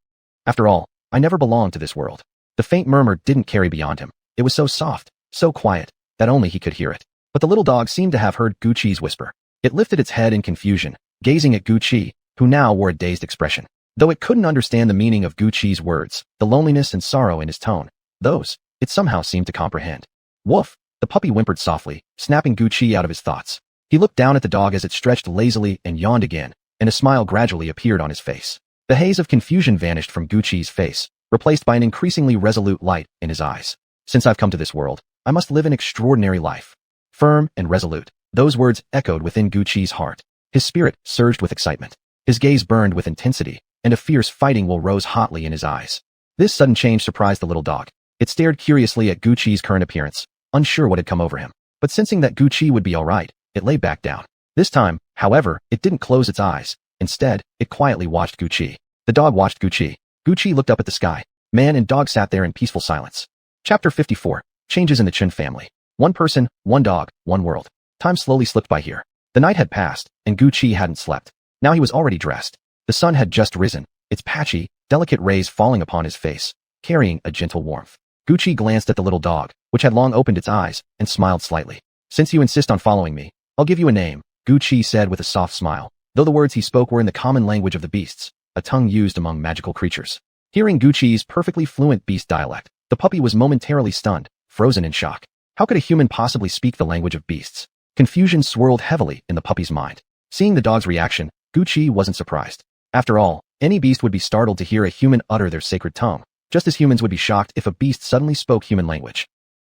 After all, I never belonged to this world. The faint murmur didn't carry beyond him. It was so soft, so quiet, that only he could hear it. But the little dog seemed to have heard Gucci's whisper. It lifted its head in confusion, gazing at Gucci, who now wore a dazed expression. Though it couldn't understand the meaning of Gucci's words, the loneliness and sorrow in his tone, those, it somehow seemed to comprehend. "Woof," the puppy whimpered softly, snapping Gucci out of his thoughts. He looked down at the dog as it stretched lazily and yawned again, and a smile gradually appeared on his face. The haze of confusion vanished from Gucci's face, replaced by an increasingly resolute light in his eyes. "Since I've come to this world, I must live an extraordinary life." Firm and resolute, those words echoed within Gucci's heart. His spirit surged with excitement. His gaze burned with intensity, and a fierce fighting will rose hotly in his eyes. This sudden change surprised the little dog. It stared curiously at Gucci's current appearance, unsure what had come over him. But sensing that Gucci would be all right, it lay back down. This time, however, it didn't close its eyes. Instead, it quietly watched Gucci. The dog watched Gucci. Gucci looked up at the sky. Man and dog sat there in peaceful silence. Chapter 54. Changes in the Chen family. One person, one dog, one world. Time slowly slipped by here. The night had passed, and Gucci hadn't slept. Now he was already dressed. The sun had just risen, its patchy, delicate rays falling upon his face, carrying a gentle warmth. Gucci glanced at the little dog, which had long opened its eyes, and smiled slightly. "Since you insist on following me, I'll give you a name," Gucci said with a soft smile, though the words he spoke were in the common language of the beasts, a tongue used among magical creatures. Hearing Gucci's perfectly fluent beast dialect, the puppy was momentarily stunned, frozen in shock. How could a human possibly speak the language of beasts? Confusion swirled heavily in the puppy's mind. Seeing the dog's reaction, Gucci wasn't surprised. After all, any beast would be startled to hear a human utter their sacred tongue, just as humans would be shocked if a beast suddenly spoke human language.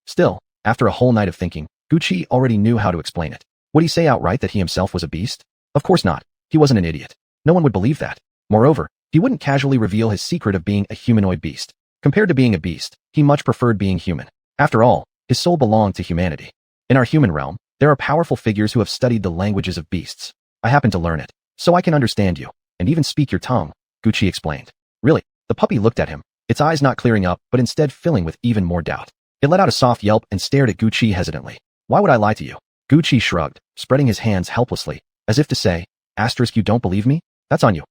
Still, after a whole night of thinking, Gucci already knew how to explain it. Would he say outright that he himself was a beast? Of course not. He wasn't an idiot. No one would believe that. Moreover, he wouldn't casually reveal his secret of being a humanoid beast. Compared to being a beast, he much preferred being human. After all, his soul belonged to humanity. In our human realm, there are powerful figures who have studied the languages of beasts. I happen to learn it, so I can understand you, and even speak your tongue, Gucci explained. Really? The puppy looked at him, its eyes not clearing up but instead filling with even more doubt. It let out a soft yelp and stared at Gucci hesitantly. Why would I lie to you? Gucci shrugged, spreading his hands helplessly, as if to say, you don't believe me? That's on you,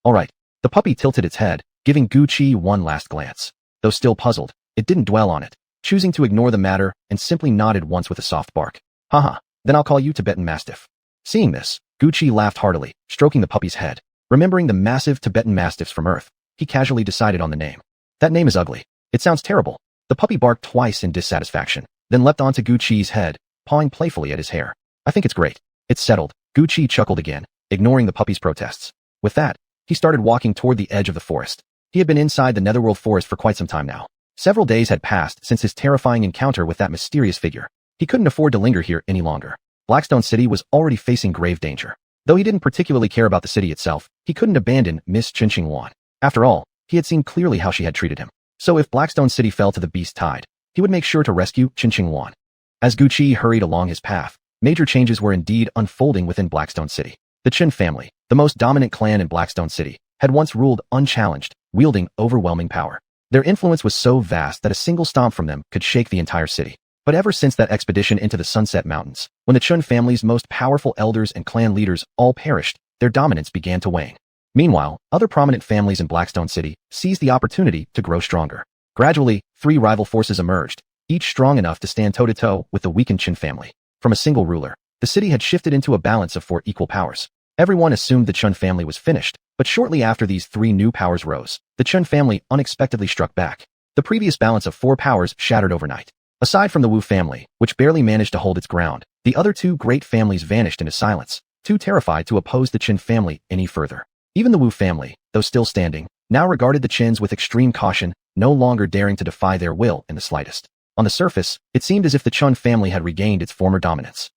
All right. The puppy tilted its head, giving Gucci one last glance. Though still puzzled, it didn't dwell on it, choosing to ignore the matter and simply nodded once with a soft bark. Haha, then I'll call you Tibetan Mastiff. Seeing this, Gucci laughed heartily, stroking the puppy's head. Remembering the massive Tibetan Mastiffs from Earth, he casually decided on the name. That name is ugly. It sounds terrible. The puppy barked twice in dissatisfaction, then leapt onto Gucci's head, pawing playfully at his hair. I think it's great. It's settled. Gucci chuckled again, ignoring the puppy's protests. With that, he started walking toward the edge of the forest. He had been inside the Netherworld forest for quite some time now. Several days had passed since his terrifying encounter with that mysterious figure. He couldn't afford to linger here any longer. Blackstone City was already facing grave danger. Though he didn't particularly care about the city itself, he couldn't abandon Miss Chen Qingwan. After all, he had seen clearly how she had treated him. So if Blackstone City fell to the beast tide, he would make sure to rescue Chen Qingwan. As Gucci hurried along his path, major changes were indeed unfolding within Blackstone City. The Chen family, the most dominant clan in Blackstone City, had once ruled unchallenged, wielding overwhelming power. Their influence was so vast that a single stomp from them could shake the entire city. But ever since that expedition into the Sunset Mountains, when the Chen family's most powerful elders and clan leaders all perished, their dominance began to wane. Meanwhile, other prominent families in Blackstone City seized the opportunity to grow stronger. Gradually, 3 rival forces emerged, each strong enough to stand toe-to-toe with the weakened Chen family. From a single ruler, the city had shifted into a balance of 4 equal powers. Everyone assumed the Chen family was finished, but shortly after these 3 new powers rose, the Chen family unexpectedly struck back. The previous balance of 4 powers shattered overnight. Aside from the Wu family, which barely managed to hold its ground, the other 2 great families vanished into silence, too terrified to oppose the Chen family any further. Even the Wu family, though still standing, now regarded the Chens with extreme caution, no longer daring to defy their will in the slightest. On the surface, it seemed as if the Chen family had regained its former dominance.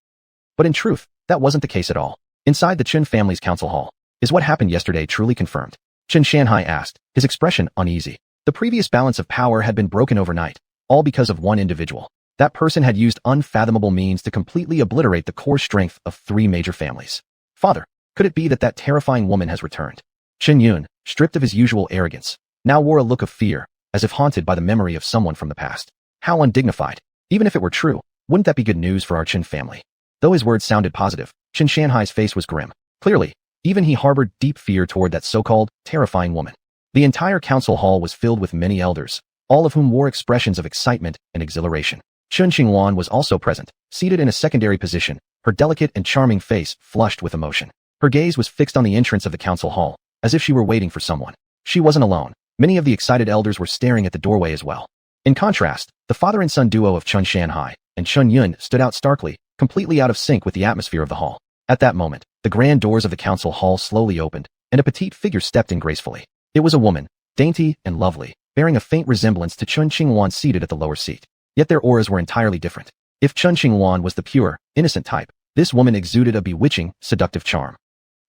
But in truth, that wasn't the case at all. Inside the Chen family's council hall, is what happened yesterday truly confirmed? Chen Shanhai asked, his expression uneasy. The previous balance of power had been broken overnight, all because of one individual. That person had used unfathomable means to completely obliterate the core strength of 3 major families. Father, could it be that that terrifying woman has returned? Chen Yun, stripped of his usual arrogance, now wore a look of fear, as if haunted by the memory of someone from the past. How undignified. Even if it were true, wouldn't that be good news for our Chen family? Though his words sounded positive, Chen Shanhai's face was grim. Clearly, even he harbored deep fear toward that so-called terrifying woman. The entire council hall was filled with many elders, all of whom wore expressions of excitement and exhilaration. Chen Qingwan was also present, seated in a secondary position, her delicate and charming face flushed with emotion. Her gaze was fixed on the entrance of the council hall, as if she were waiting for someone. She wasn't alone. Many of the excited elders were staring at the doorway as well. In contrast, the father and son duo of Chen Shanhai and Chen Yun stood out starkly, completely out of sync with the atmosphere of the hall. At that moment, the grand doors of the council hall slowly opened, and a petite figure stepped in gracefully. It was a woman, dainty and lovely, bearing a faint resemblance to Chen Qingwan seated at the lower seat. Yet their auras were entirely different. If Chen Qingwan was the pure, innocent type, this woman exuded a bewitching, seductive charm.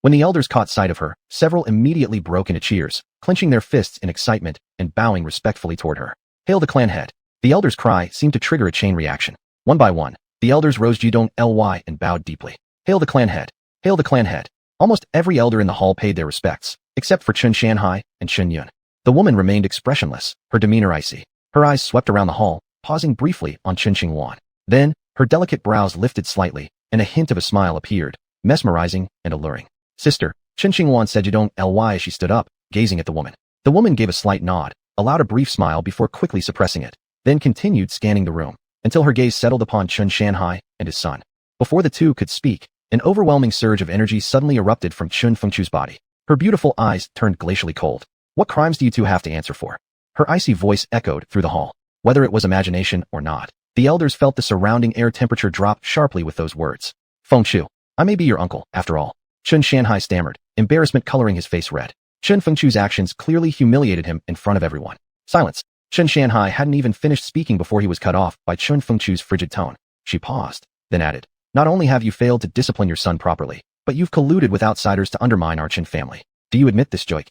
When the elders caught sight of her, several immediately broke into cheers, clenching their fists in excitement and bowing respectfully toward her. Hail the clan head. The elders' cry seemed to trigger a chain reaction. One by one, the elders rose Judong Ly and bowed deeply. Hail the clan head. Hail the clan head. Almost every elder in the hall paid their respects, except for Chen Shanhai and Chen Yun. The woman remained expressionless, her demeanor icy. Her eyes swept around the hall, pausing briefly on Chen Qingwan. Then, her delicate brows lifted slightly, and a hint of a smile appeared, mesmerizing and alluring. Sister, Chen Qingwan said Judong Ly as she stood up, gazing at the woman. The woman gave a slight nod, allowed a brief smile before quickly suppressing it, then continued scanning the room, until her gaze settled upon Chen Shanhai and his son. Before the two could speak, an overwhelming surge of energy suddenly erupted from Chen Fengchu's body. Her beautiful eyes turned glacially cold. What crimes do you two have to answer for? Her icy voice echoed through the hall. Whether it was imagination or not, The elders felt the surrounding air temperature drop sharply with those words. Fengchu, I may be your uncle, after all. Chen Shanhai stammered, embarrassment coloring his face red. Chen Fengchu's actions clearly humiliated him in front of everyone. Silence. Chen Shanhai hadn't even finished speaking before he was cut off by Chen Fengchu's frigid tone. She paused, then added, not only have you failed to discipline your son properly, but you've colluded with outsiders to undermine our Chen family. Do you admit this, Joik?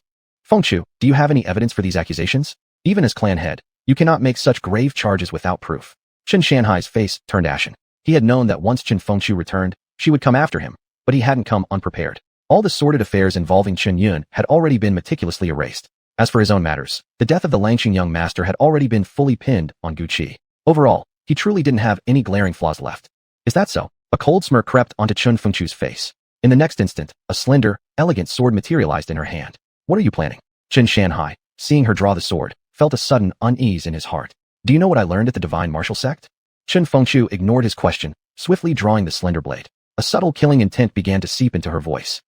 Fengchu, do you have any evidence for these accusations? Even as clan head, you cannot make such grave charges without proof. Chen Shanhai's face turned ashen. He had known that once Chen Fengchu returned, she would come after him, but he hadn't come unprepared. All the sordid affairs involving Chen Yun had already been meticulously erased. As for his own matters, the death of the Langqing young master had already been fully pinned on Gu Qi. Overall, he truly didn't have any glaring flaws left. Is that so? A cold smirk crept onto Chen Fengchu's face. In the next instant, a slender, elegant sword materialized in her hand. What are you planning? Chen Shanhai, seeing her draw the sword, felt a sudden unease in his heart. Do you know what I learned at the Divine Martial Sect? Chen Fengchu ignored his question, swiftly drawing the slender blade. A subtle killing intent began to seep into her voice.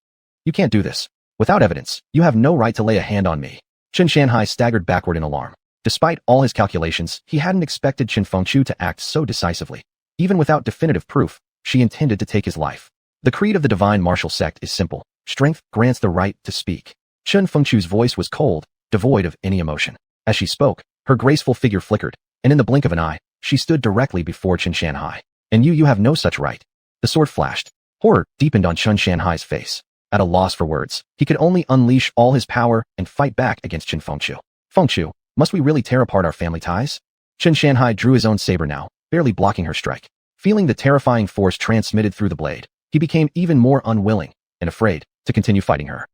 You can't do this. Without evidence, you have no right to lay a hand on me. Chen Shanhai staggered backward in alarm. Despite all his calculations, he hadn't expected Chen Fengchu to act so decisively. Even without definitive proof, she intended to take his life. The creed of the Divine Martial Sect is simple. Strength grants the right to speak. Chen Fengchu's voice was cold, devoid of any emotion. As she spoke, her graceful figure flickered, and in the blink of an eye, she stood directly before Chen Shanhai. And you have no such right. The sword flashed. Horror deepened on Chen Shanhai's face. At a loss for words, he could only unleash all his power and fight back against Chen Fengchu. Fengchu, must we really tear apart our family ties? Chen Shanhai drew his own saber now, barely blocking her strike. Feeling the terrifying force transmitted through the blade, he became even more unwilling and afraid to continue fighting her.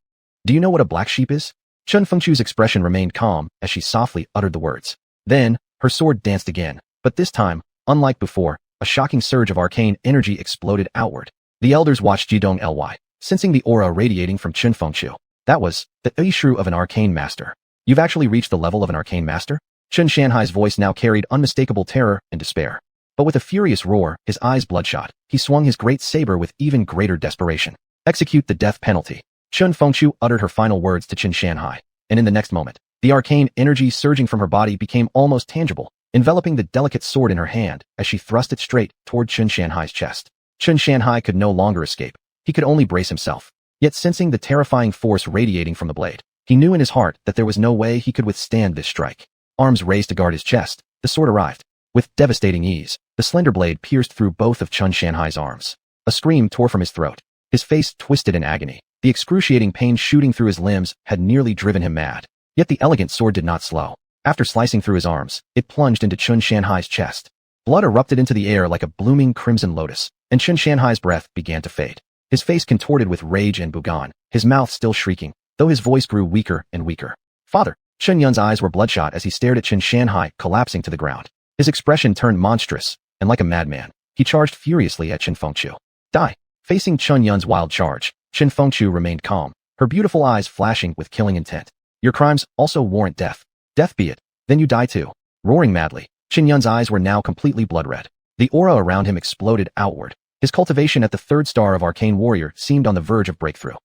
Do you know what a black sheep is? Chen Fengchu's expression remained calm as she softly uttered the words. Then, her sword danced again, but this time, unlike before, a shocking surge of arcane energy exploded outward. The elders watched Jidong Ly, sensing the aura radiating from Chen Fengchu. That was the Yishru of an arcane master. You've actually reached the level of an arcane master? Chen Shanhai's voice now carried unmistakable terror and despair. But with a furious roar, his eyes bloodshot, he swung his great saber with even greater desperation. Execute the death penalty. Chen Fengchu uttered her final words to Chen Shanhai, and in the next moment, the arcane energy surging from her body became almost tangible, enveloping the delicate sword in her hand as she thrust it straight toward Chen Shanhai's chest. Chen Shanhai could no longer escape. He could only brace himself. Yet sensing the terrifying force radiating from the blade, he knew in his heart that there was no way he could withstand this strike. Arms raised to guard his chest, the sword arrived. With devastating ease, the slender blade pierced through both of Chen Shanhai's arms. A scream tore from his throat. His face twisted in agony. The excruciating pain shooting through his limbs had nearly driven him mad. Yet the elegant sword did not slow. After slicing through his arms, it plunged into Chen Shanhai's chest. Blood erupted into the air like a blooming crimson lotus, and Chen Shanhai's breath began to fade. His face contorted with rage and bugan, his mouth still shrieking, though his voice grew weaker and weaker. Father! Chen Yun's eyes were bloodshot as he stared at Chen Shanhai collapsing to the ground. His expression turned monstrous, and like a madman, he charged furiously at Chen Fengchu. Die! Facing Chen Yun's wild charge, Chen Fengchu remained calm, her beautiful eyes flashing with killing intent. Your crimes also warrant death. Death be it. Then you die too. Roaring madly, Chen Yun's eyes were now completely blood red. The aura around him exploded outward. His cultivation at the third star of Arcane Warrior seemed on the verge of breakthrough.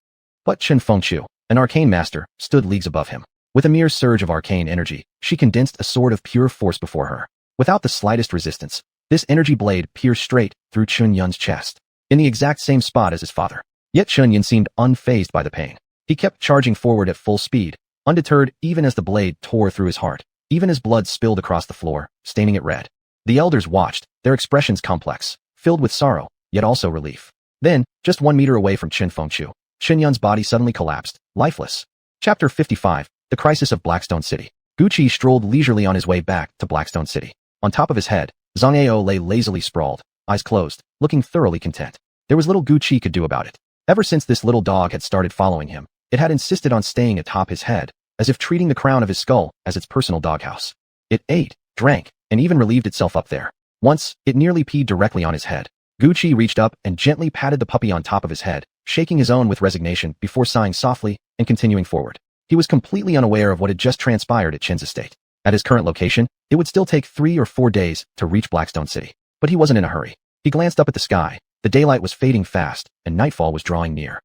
But Chen Fengchu, an arcane master, stood leagues above him. With a mere surge of arcane energy, she condensed a sword of pure force before her. Without the slightest resistance, this energy blade pierced straight through Chen Yun's chest, in the exact same spot as his father. Yet Chen Yun seemed unfazed by the pain. He kept charging forward at full speed, undeterred even as the blade tore through his heart, even as blood spilled across the floor, staining it red. The elders watched, their expressions complex, filled with sorrow, yet also relief. Then, just 1 meter away from Chen Fengchu, Chen Yun's body suddenly collapsed, lifeless. Chapter 55, The Crisis of Blackstone City. Gu Qi strolled leisurely on his way back to Blackstone City. On top of his head, Zhang Ao lay lazily sprawled, eyes closed, looking thoroughly content. There was little Gu Qi could do about it. Ever since this little dog had started following him, it had insisted on staying atop his head, as if treating the crown of his skull as its personal doghouse. It ate, drank, and even relieved itself up there. Once, it nearly peed directly on his head. Gu Qi reached up and gently patted the puppy on top of his head, shaking his own with resignation before sighing softly and continuing forward. He was completely unaware of what had just transpired at Chen's estate. At his current location, it would still take 3 or 4 days to reach Blackstone City. But he wasn't in a hurry. He glanced up at the sky. The daylight was fading fast, and nightfall was drawing near.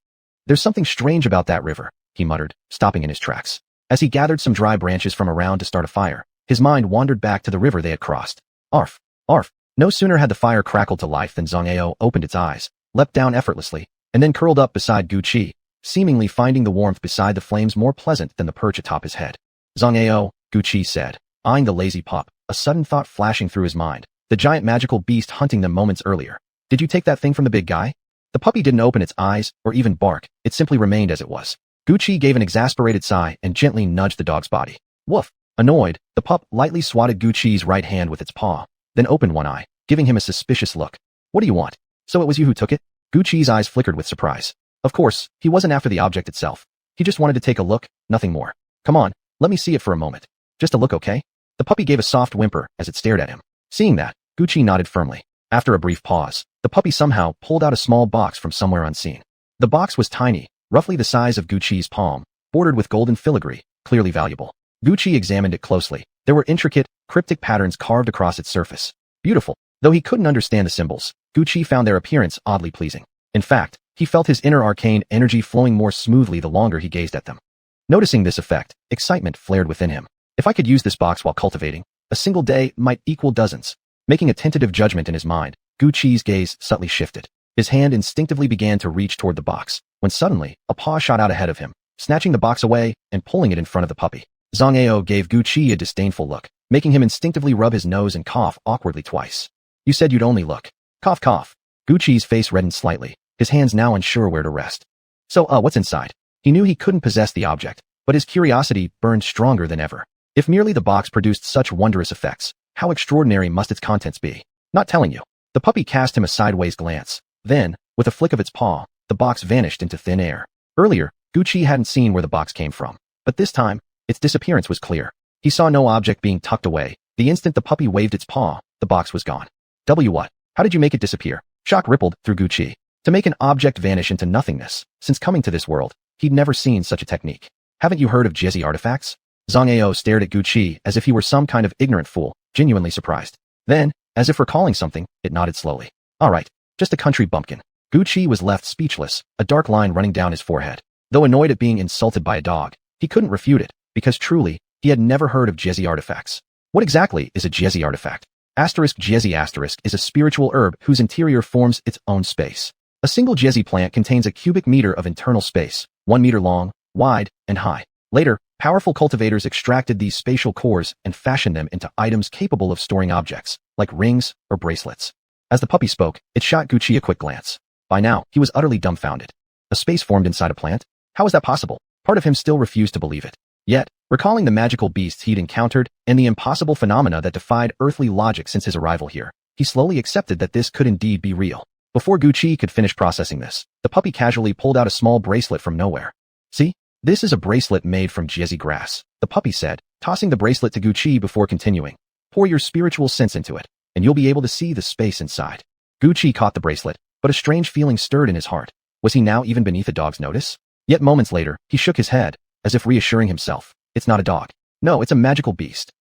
There's something strange about that river, he muttered, stopping in his tracks. As he gathered some dry branches from around to start a fire, his mind wandered back to the river they had crossed. Arf! Arf! No sooner had the fire crackled to life than Zhang Ao opened its eyes, leapt down effortlessly, and then curled up beside Gu Qi, seemingly finding the warmth beside the flames more pleasant than the perch atop his head. Zhang Ao, Gu Qi said, eyeing the lazy pup, a sudden thought flashing through his mind. The giant magical beast hunting them moments earlier. Did you take that thing from the big guy? The puppy didn't open its eyes or even bark, it simply remained as it was. Gu Qi gave an exasperated sigh and gently nudged the dog's body. Woof! Annoyed, the pup lightly swatted Gu Qi's right hand with its paw, then opened one eye, giving him a suspicious look. What do you want? So it was you who took it? Gu Qi's eyes flickered with surprise. Of course, he wasn't after the object itself. He just wanted to take a look, nothing more. Come on, let me see it for a moment. Just a look, okay? The puppy gave a soft whimper as it stared at him. Seeing that, Gu Qi nodded firmly. After a brief pause, the puppy somehow pulled out a small box from somewhere unseen. The box was tiny, roughly the size of Gu Qi's palm, bordered with golden filigree, clearly valuable. Gu Qi examined it closely. There were intricate, cryptic patterns carved across its surface. Beautiful. Though he couldn't understand the symbols, Gu Qi found their appearance oddly pleasing. In fact, he felt his inner arcane energy flowing more smoothly the longer he gazed at them. Noticing this effect, excitement flared within him. If I could use this box while cultivating, a single day might equal dozens. Making a tentative judgment in his mind, Gu Qi's gaze subtly shifted. His hand instinctively began to reach toward the box, when suddenly, a paw shot out ahead of him, snatching the box away and pulling it in front of the puppy. Zhang Ao gave Gu Qi a disdainful look, making him instinctively rub his nose and cough awkwardly twice. You said you'd only look. Cough cough. Gu Qi's face reddened slightly, his hands now unsure where to rest. So, what's inside? He knew he couldn't possess the object, but his curiosity burned stronger than ever. If merely the box produced such wondrous effects, how extraordinary must its contents be? Not telling you. The puppy cast him a sideways glance. Then, with a flick of its paw, the box vanished into thin air. Earlier, Gu Qi hadn't seen where the box came from, but this time, its disappearance was clear. He saw no object being tucked away. The instant the puppy waved its paw, the box was gone. What? How did you make it disappear? Shock rippled through Gu Qi. To make an object vanish into nothingness, since coming to this world, he'd never seen such a technique. Haven't you heard of Jizzy artifacts? Zhang Ao stared at Gu Qi as if he were some kind of ignorant fool, genuinely surprised. Then, as if recalling something, it nodded slowly. All right, just a country bumpkin. Gu Qi was left speechless, a dark line running down his forehead. Though annoyed at being insulted by a dog, he couldn't refute it, because truly, he had never heard of Jizzy artifacts. What exactly is a Jizzy artifact? Jizzy is a spiritual herb whose interior forms its own space. A single Jizzy plant contains a cubic meter of internal space, 1 meter long, wide, and high. Later, powerful cultivators extracted these spatial cores and fashioned them into items capable of storing objects, like rings or bracelets. As the puppy spoke, it shot Gu Qi a quick glance. By now, he was utterly dumbfounded. A space formed inside a plant? How is that possible? Part of him still refused to believe it. Yet, recalling the magical beasts he'd encountered and the impossible phenomena that defied earthly logic since his arrival here, he slowly accepted that this could indeed be real. Before Gu Qi could finish processing this, the puppy casually pulled out a small bracelet from nowhere. See? This is a bracelet made from Jizzy grass, the puppy said, tossing the bracelet to Gu Qi before continuing. Pour your spiritual sense into it, and you'll be able to see the space inside. Gu Qi caught the bracelet, but a strange feeling stirred in his heart. Was he now even beneath a dog's notice? Yet moments later, he shook his head, as if reassuring himself. It's not a dog. No, it's a magical beast.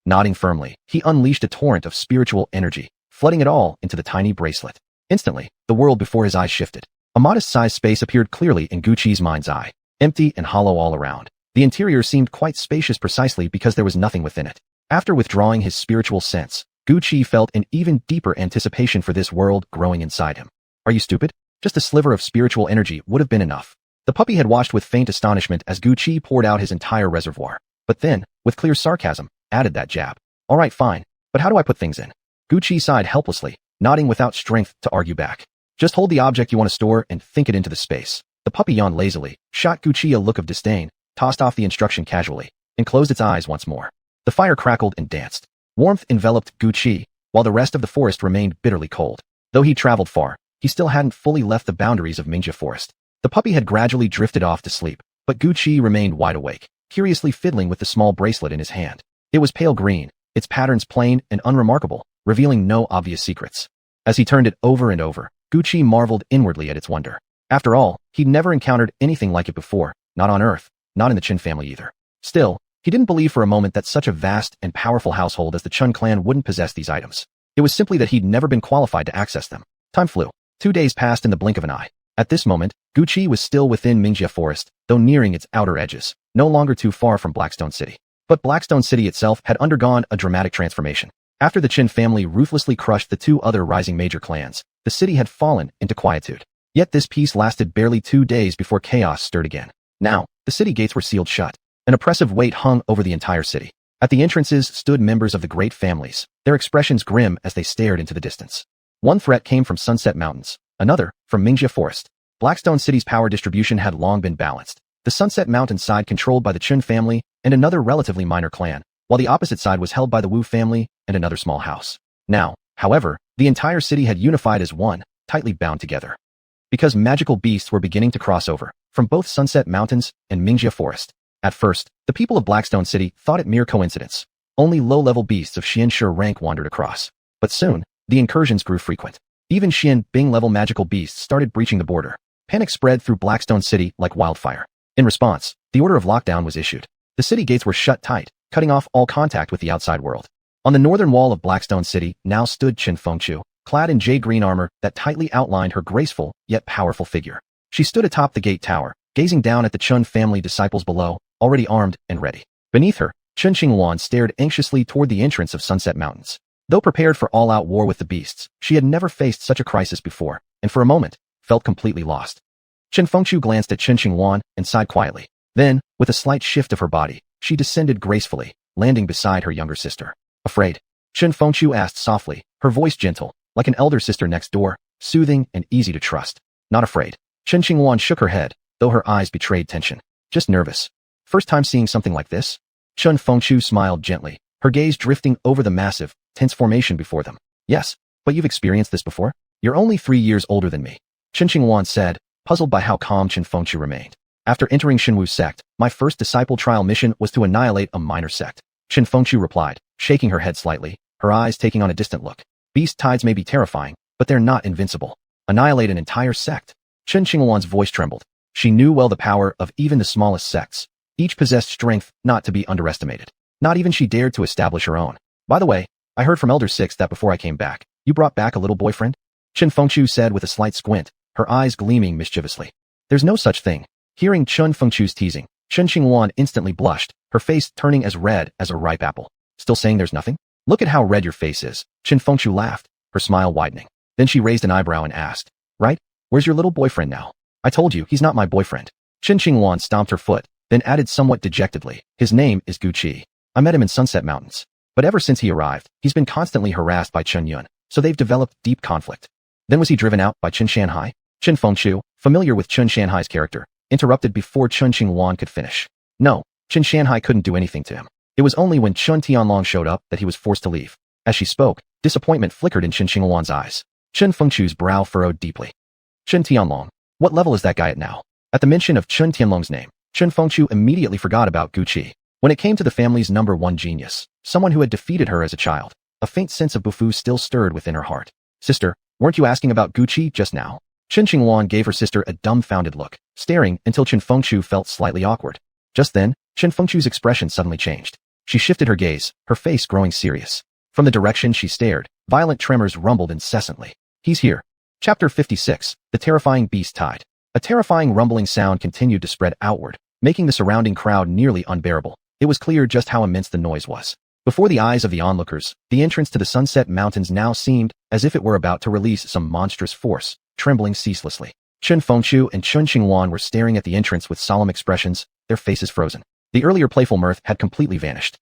Nodding firmly, he unleashed a torrent of spiritual energy, flooding it all into the tiny bracelet. Instantly, the world before his eyes shifted. A modest-sized space appeared clearly in Gu Qi's mind's eye, empty and hollow all around. The interior seemed quite spacious precisely because there was nothing within it. After withdrawing his spiritual sense, Gu Qi felt an even deeper anticipation for this world growing inside him. Are you stupid? Just a sliver of spiritual energy would have been enough. The puppy had watched with faint astonishment as Gu Qi poured out his entire reservoir, but then, with clear sarcasm, added that jab. All right, fine, but how do I put things in? Gu Qi sighed helplessly, nodding without strength to argue back. Just hold the object you want to store and think it into the space. The puppy yawned lazily, shot Gu Qi a look of disdain, tossed off the instruction casually, and closed its eyes once more. The fire crackled and danced. Warmth enveloped Gu Qi, while the rest of the forest remained bitterly cold. Though he traveled far, he still hadn't fully left the boundaries of Mingjia Forest. The puppy had gradually drifted off to sleep, but Gu Qi remained wide awake, curiously fiddling with the small bracelet in his hand. It was pale green, its patterns plain and unremarkable, revealing no obvious secrets. As he turned it over and over, Gu Qi marveled inwardly at its wonder. After all, he'd never encountered anything like it before, not on Earth, not in the Qin family either. Still, he didn't believe for a moment that such a vast and powerful household as the Chun clan wouldn't possess these items. It was simply that he'd never been qualified to access them. Time flew. 2 days passed in the blink of an eye. At this moment, Gu Qi was still within Mingjia Forest, though nearing its outer edges, no longer too far from Blackstone City. But Blackstone City itself had undergone a dramatic transformation. After the Qin family ruthlessly crushed the two other rising major clans, the city had fallen into quietude. Yet this peace lasted barely 2 days before chaos stirred again. Now, the city gates were sealed shut. An oppressive weight hung over the entire city. At the entrances stood members of the great families, their expressions grim as they stared into the distance. One threat came from Sunset Mountains, another from Mingjia Forest. Blackstone City's power distribution had long been balanced. The Sunset Mountains side controlled by the Qin family and another relatively minor clan, while the opposite side was held by the Wu family and another small house. Now, however, the entire city had unified as one, tightly bound together. Because magical beasts were beginning to cross over, from both Sunset Mountains and Mingjia Forest. At first, the people of Blackstone City thought it mere coincidence. Only low-level beasts of Xian-Shi rank wandered across. But soon, the incursions grew frequent. Even Xian-Bing-level magical beasts started breaching the border. Panic spread through Blackstone City like wildfire. In response, the order of lockdown was issued. The city gates were shut tight, cutting off all contact with the outside world. On the northern wall of Blackstone City now stood Qin Fengqiu, clad in jade-green armor that tightly outlined her graceful yet powerful figure. She stood atop the gate tower, gazing down at the Qin family disciples below, already armed and ready. Beneath her, Chen Qinghuan stared anxiously toward the entrance of Sunset Mountains. Though prepared for all-out war with the beasts, she had never faced such a crisis before, and for a moment, felt completely lost. Qin Fengqiu glanced at Chen Qinghuan and sighed quietly. Then, with a slight shift of her body, she descended gracefully, landing beside her younger sister. Afraid? Qin Fengqiu asked softly, her voice gentle, like an elder sister next door, soothing and easy to trust. Not afraid. Chen Qinghuan shook her head, though her eyes betrayed tension. Just nervous. First time seeing something like this? Qin Fengqiu smiled gently, her gaze drifting over the massive, tense formation before them. Yes, but you've experienced this before? You're only 3 years older than me. Chen Qinghuan said, puzzled by how calm Qin Fengqiu remained. After entering Shenwu's sect, my first disciple trial mission was to annihilate a minor sect. Qin Fengqiu replied, shaking her head slightly, her eyes taking on a distant look. Beast tides may be terrifying, but they're not invincible. Annihilate an entire sect. Chen Qinghuan's voice trembled. She knew well the power of even the smallest sects. Each possessed strength not to be underestimated. Not even she dared to establish her own. By the way, I heard from Elder Six that before I came back, you brought back a little boyfriend? Qin Fengqiu said with a slight squint, her eyes gleaming mischievously. There's no such thing. Hearing Qin Fengqiu's teasing, Chen Qinghuan instantly blushed, her face turning as red as a ripe apple. Still saying there's nothing? Look at how red your face is. Qin Fengqiu laughed, her smile widening. Then she raised an eyebrow and asked, right? Where's your little boyfriend now? I told you, he's not my boyfriend. Qin Qinghuan stomped her foot, then added somewhat dejectedly, his name is Gu Qi. I met him in Sunset Mountains. But ever since he arrived, he's been constantly harassed by Chen Yun, so they've developed deep conflict. Then was he driven out by Qin Shanhai? Qin Fengqiu, familiar with Qin Shanhai's character, interrupted before Chen Qinghuan could finish. No, Qin Shanhai couldn't do anything to him. It was only when Chen Tianlong showed up that he was forced to leave. As she spoke, disappointment flickered in Qin Qinghuan's eyes. Qin Fengqiu's brow furrowed deeply. Chen Tianlong. What level is that guy at now? At the mention of Chen Tianlong's name, Qin Fengqiu immediately forgot about Gu Qi. When it came to the family's #1 genius, someone who had defeated her as a child, a faint sense of bufu still stirred within her heart. Sister, weren't you asking about Gu Qi just now? Qin Qinghuan gave her sister a dumbfounded look, staring until Qin Fengqiu felt slightly awkward. Just then, Qin Fengqiu's expression suddenly changed. She shifted her gaze, her face growing serious. From the direction she stared, violent tremors rumbled incessantly. He's here. Chapter 56, The Terrifying Beast Tide. A terrifying rumbling sound continued to spread outward, making the surrounding crowd nearly unbearable. It was clear just how immense the noise was. Before the eyes of the onlookers, the entrance to the Sunset Mountains now seemed as if it were about to release some monstrous force, trembling ceaselessly. Qin Fengqiu and Chen Qinghuan were staring at the entrance with solemn expressions, their faces frozen. The earlier playful mirth had completely vanished.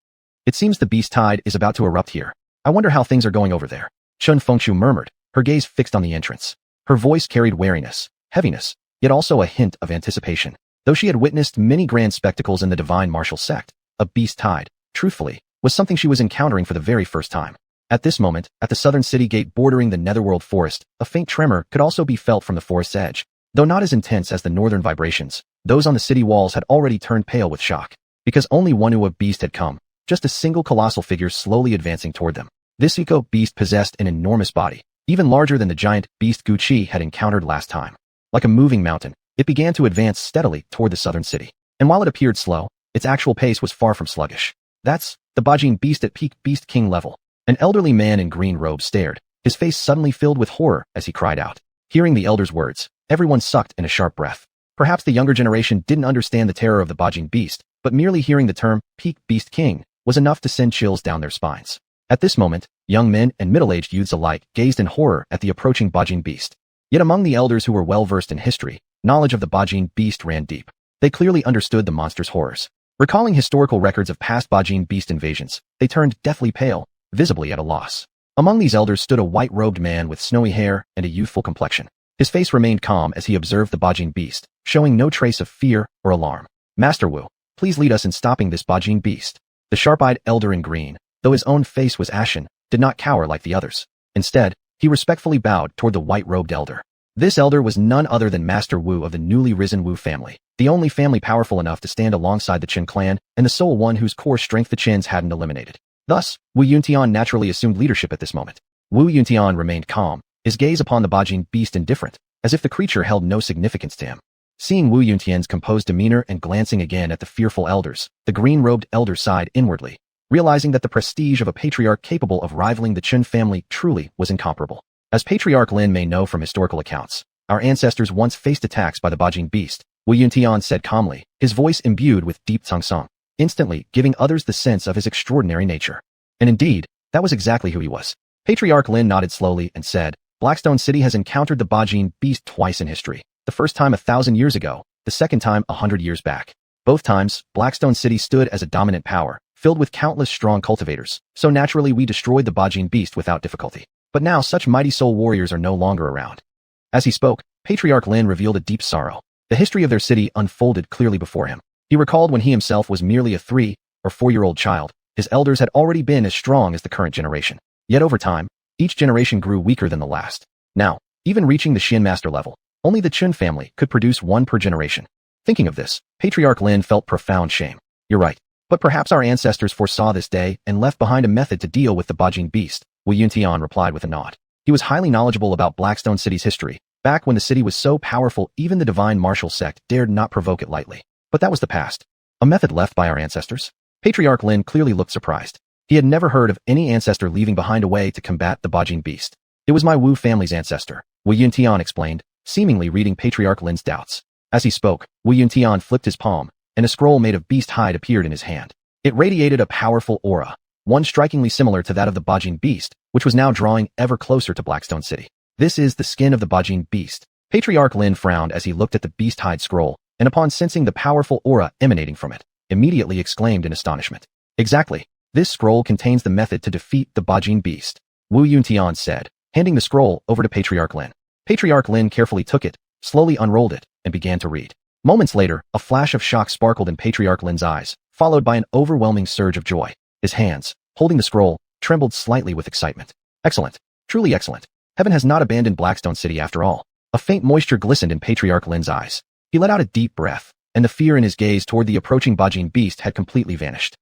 It seems the beast tide is about to erupt here. I wonder how things are going over there. Qin Fengqiu murmured, her gaze fixed on the entrance. Her voice carried wariness, heaviness, yet also a hint of anticipation. Though she had witnessed many grand spectacles in the divine martial sect, a beast tide, truthfully, was something she was encountering for the very first time. At this moment, at the southern city gate bordering the Netherworld forest, a faint tremor could also be felt from the forest's edge. Though not as intense as the northern vibrations, those on the city walls had already turned pale with shock. Because only one Uwa beast had come, just a single colossal figure slowly advancing toward them. This eco beast possessed an enormous body, even larger than the giant beast Gu Qi had encountered last time. Like a moving mountain, it began to advance steadily toward the southern city. And while it appeared slow, its actual pace was far from sluggish. That's the Bajin beast at peak beast king level. An elderly man in green robes stared, his face suddenly filled with horror as he cried out. Hearing the elder's words, everyone sucked in a sharp breath. Perhaps the younger generation didn't understand the terror of the Bajin beast, but merely hearing the term peak beast king was enough to send chills down their spines. At this moment, young men and middle-aged youths alike gazed in horror at the approaching Bajin beast. Yet among the elders who were well-versed in history, knowledge of the Bajin beast ran deep. They clearly understood the monster's horrors. Recalling historical records of past Bajin beast invasions, they turned deathly pale, visibly at a loss. Among these elders stood a white-robed man with snowy hair and a youthful complexion. His face remained calm as he observed the Bajin beast, showing no trace of fear or alarm. Master Wu, please lead us in stopping this Bajin beast. The sharp-eyed elder in green, though his own face was ashen, did not cower like the others. Instead, he respectfully bowed toward the white-robed elder. This elder was none other than Master Wu of the newly risen Wu family, the only family powerful enough to stand alongside the Qin clan and the sole one whose core strength the Qins hadn't eliminated. Thus, Wu Yuntian naturally assumed leadership at this moment. Wu Yuntian remained calm, his gaze upon the Bajin beast indifferent, as if the creature held no significance to him. Seeing Wu Yuntian's composed demeanor and glancing again at the fearful elders, the green-robed elder sighed inwardly, realizing that the prestige of a patriarch capable of rivaling the Qin family truly was incomparable. As Patriarch Lin may know from historical accounts, our ancestors once faced attacks by the Bajin beast, Wu Yuntian said calmly, his voice imbued with deep tung-sung, instantly giving others the sense of his extraordinary nature. And indeed, that was exactly who he was. Patriarch Lin nodded slowly and said, Blackstone City has encountered the Bajin beast twice in history, the first time 1,000 years ago, the second time 100 years back. Both times, Blackstone City stood as a dominant power, filled with countless strong cultivators, so naturally we destroyed the Bajin beast without difficulty. But now such mighty soul warriors are no longer around. As he spoke, Patriarch Lin revealed a deep sorrow. The history of their city unfolded clearly before him. He recalled when he himself was merely a 3- or 4-year-old child, his elders had already been as strong as the current generation. Yet over time, each generation grew weaker than the last. Now, even reaching the Xin Master level, only the Qin family could produce one per generation. Thinking of this, Patriarch Lin felt profound shame. You're right. But perhaps our ancestors foresaw this day and left behind a method to deal with the Bajin beast, Wu Yuntian replied with a nod. He was highly knowledgeable about Blackstone City's history, back when the city was so powerful even the divine martial sect dared not provoke it lightly. But that was the past. A method left by our ancestors? Patriarch Lin clearly looked surprised. He had never heard of any ancestor leaving behind a way to combat the Bajin beast. It was my Wu family's ancestor, Wu Yuntian explained, seemingly reading Patriarch Lin's doubts. As he spoke, Wu Yuntian flipped his palm, and a scroll made of beast hide appeared in his hand. It radiated a powerful aura, one strikingly similar to that of the Bajin beast, which was now drawing ever closer to Blackstone City. This is the skin of the Bajin beast. Patriarch Lin frowned as he looked at the beast hide scroll, and upon sensing the powerful aura emanating from it, immediately exclaimed in astonishment. Exactly. This scroll contains the method to defeat the Bajin beast, Wu Yuntian said, handing the scroll over to Patriarch Lin. Patriarch Lin carefully took it, slowly unrolled it, and began to read. Moments later, a flash of shock sparkled in Patriarch Lin's eyes, followed by an overwhelming surge of joy. His hands, holding the scroll, trembled slightly with excitement. Excellent. Truly excellent. Heaven has not abandoned Blackstone City after all. A faint moisture glistened in Patriarch Lin's eyes. He let out a deep breath, and the fear in his gaze toward the approaching Bajin beast had completely vanished.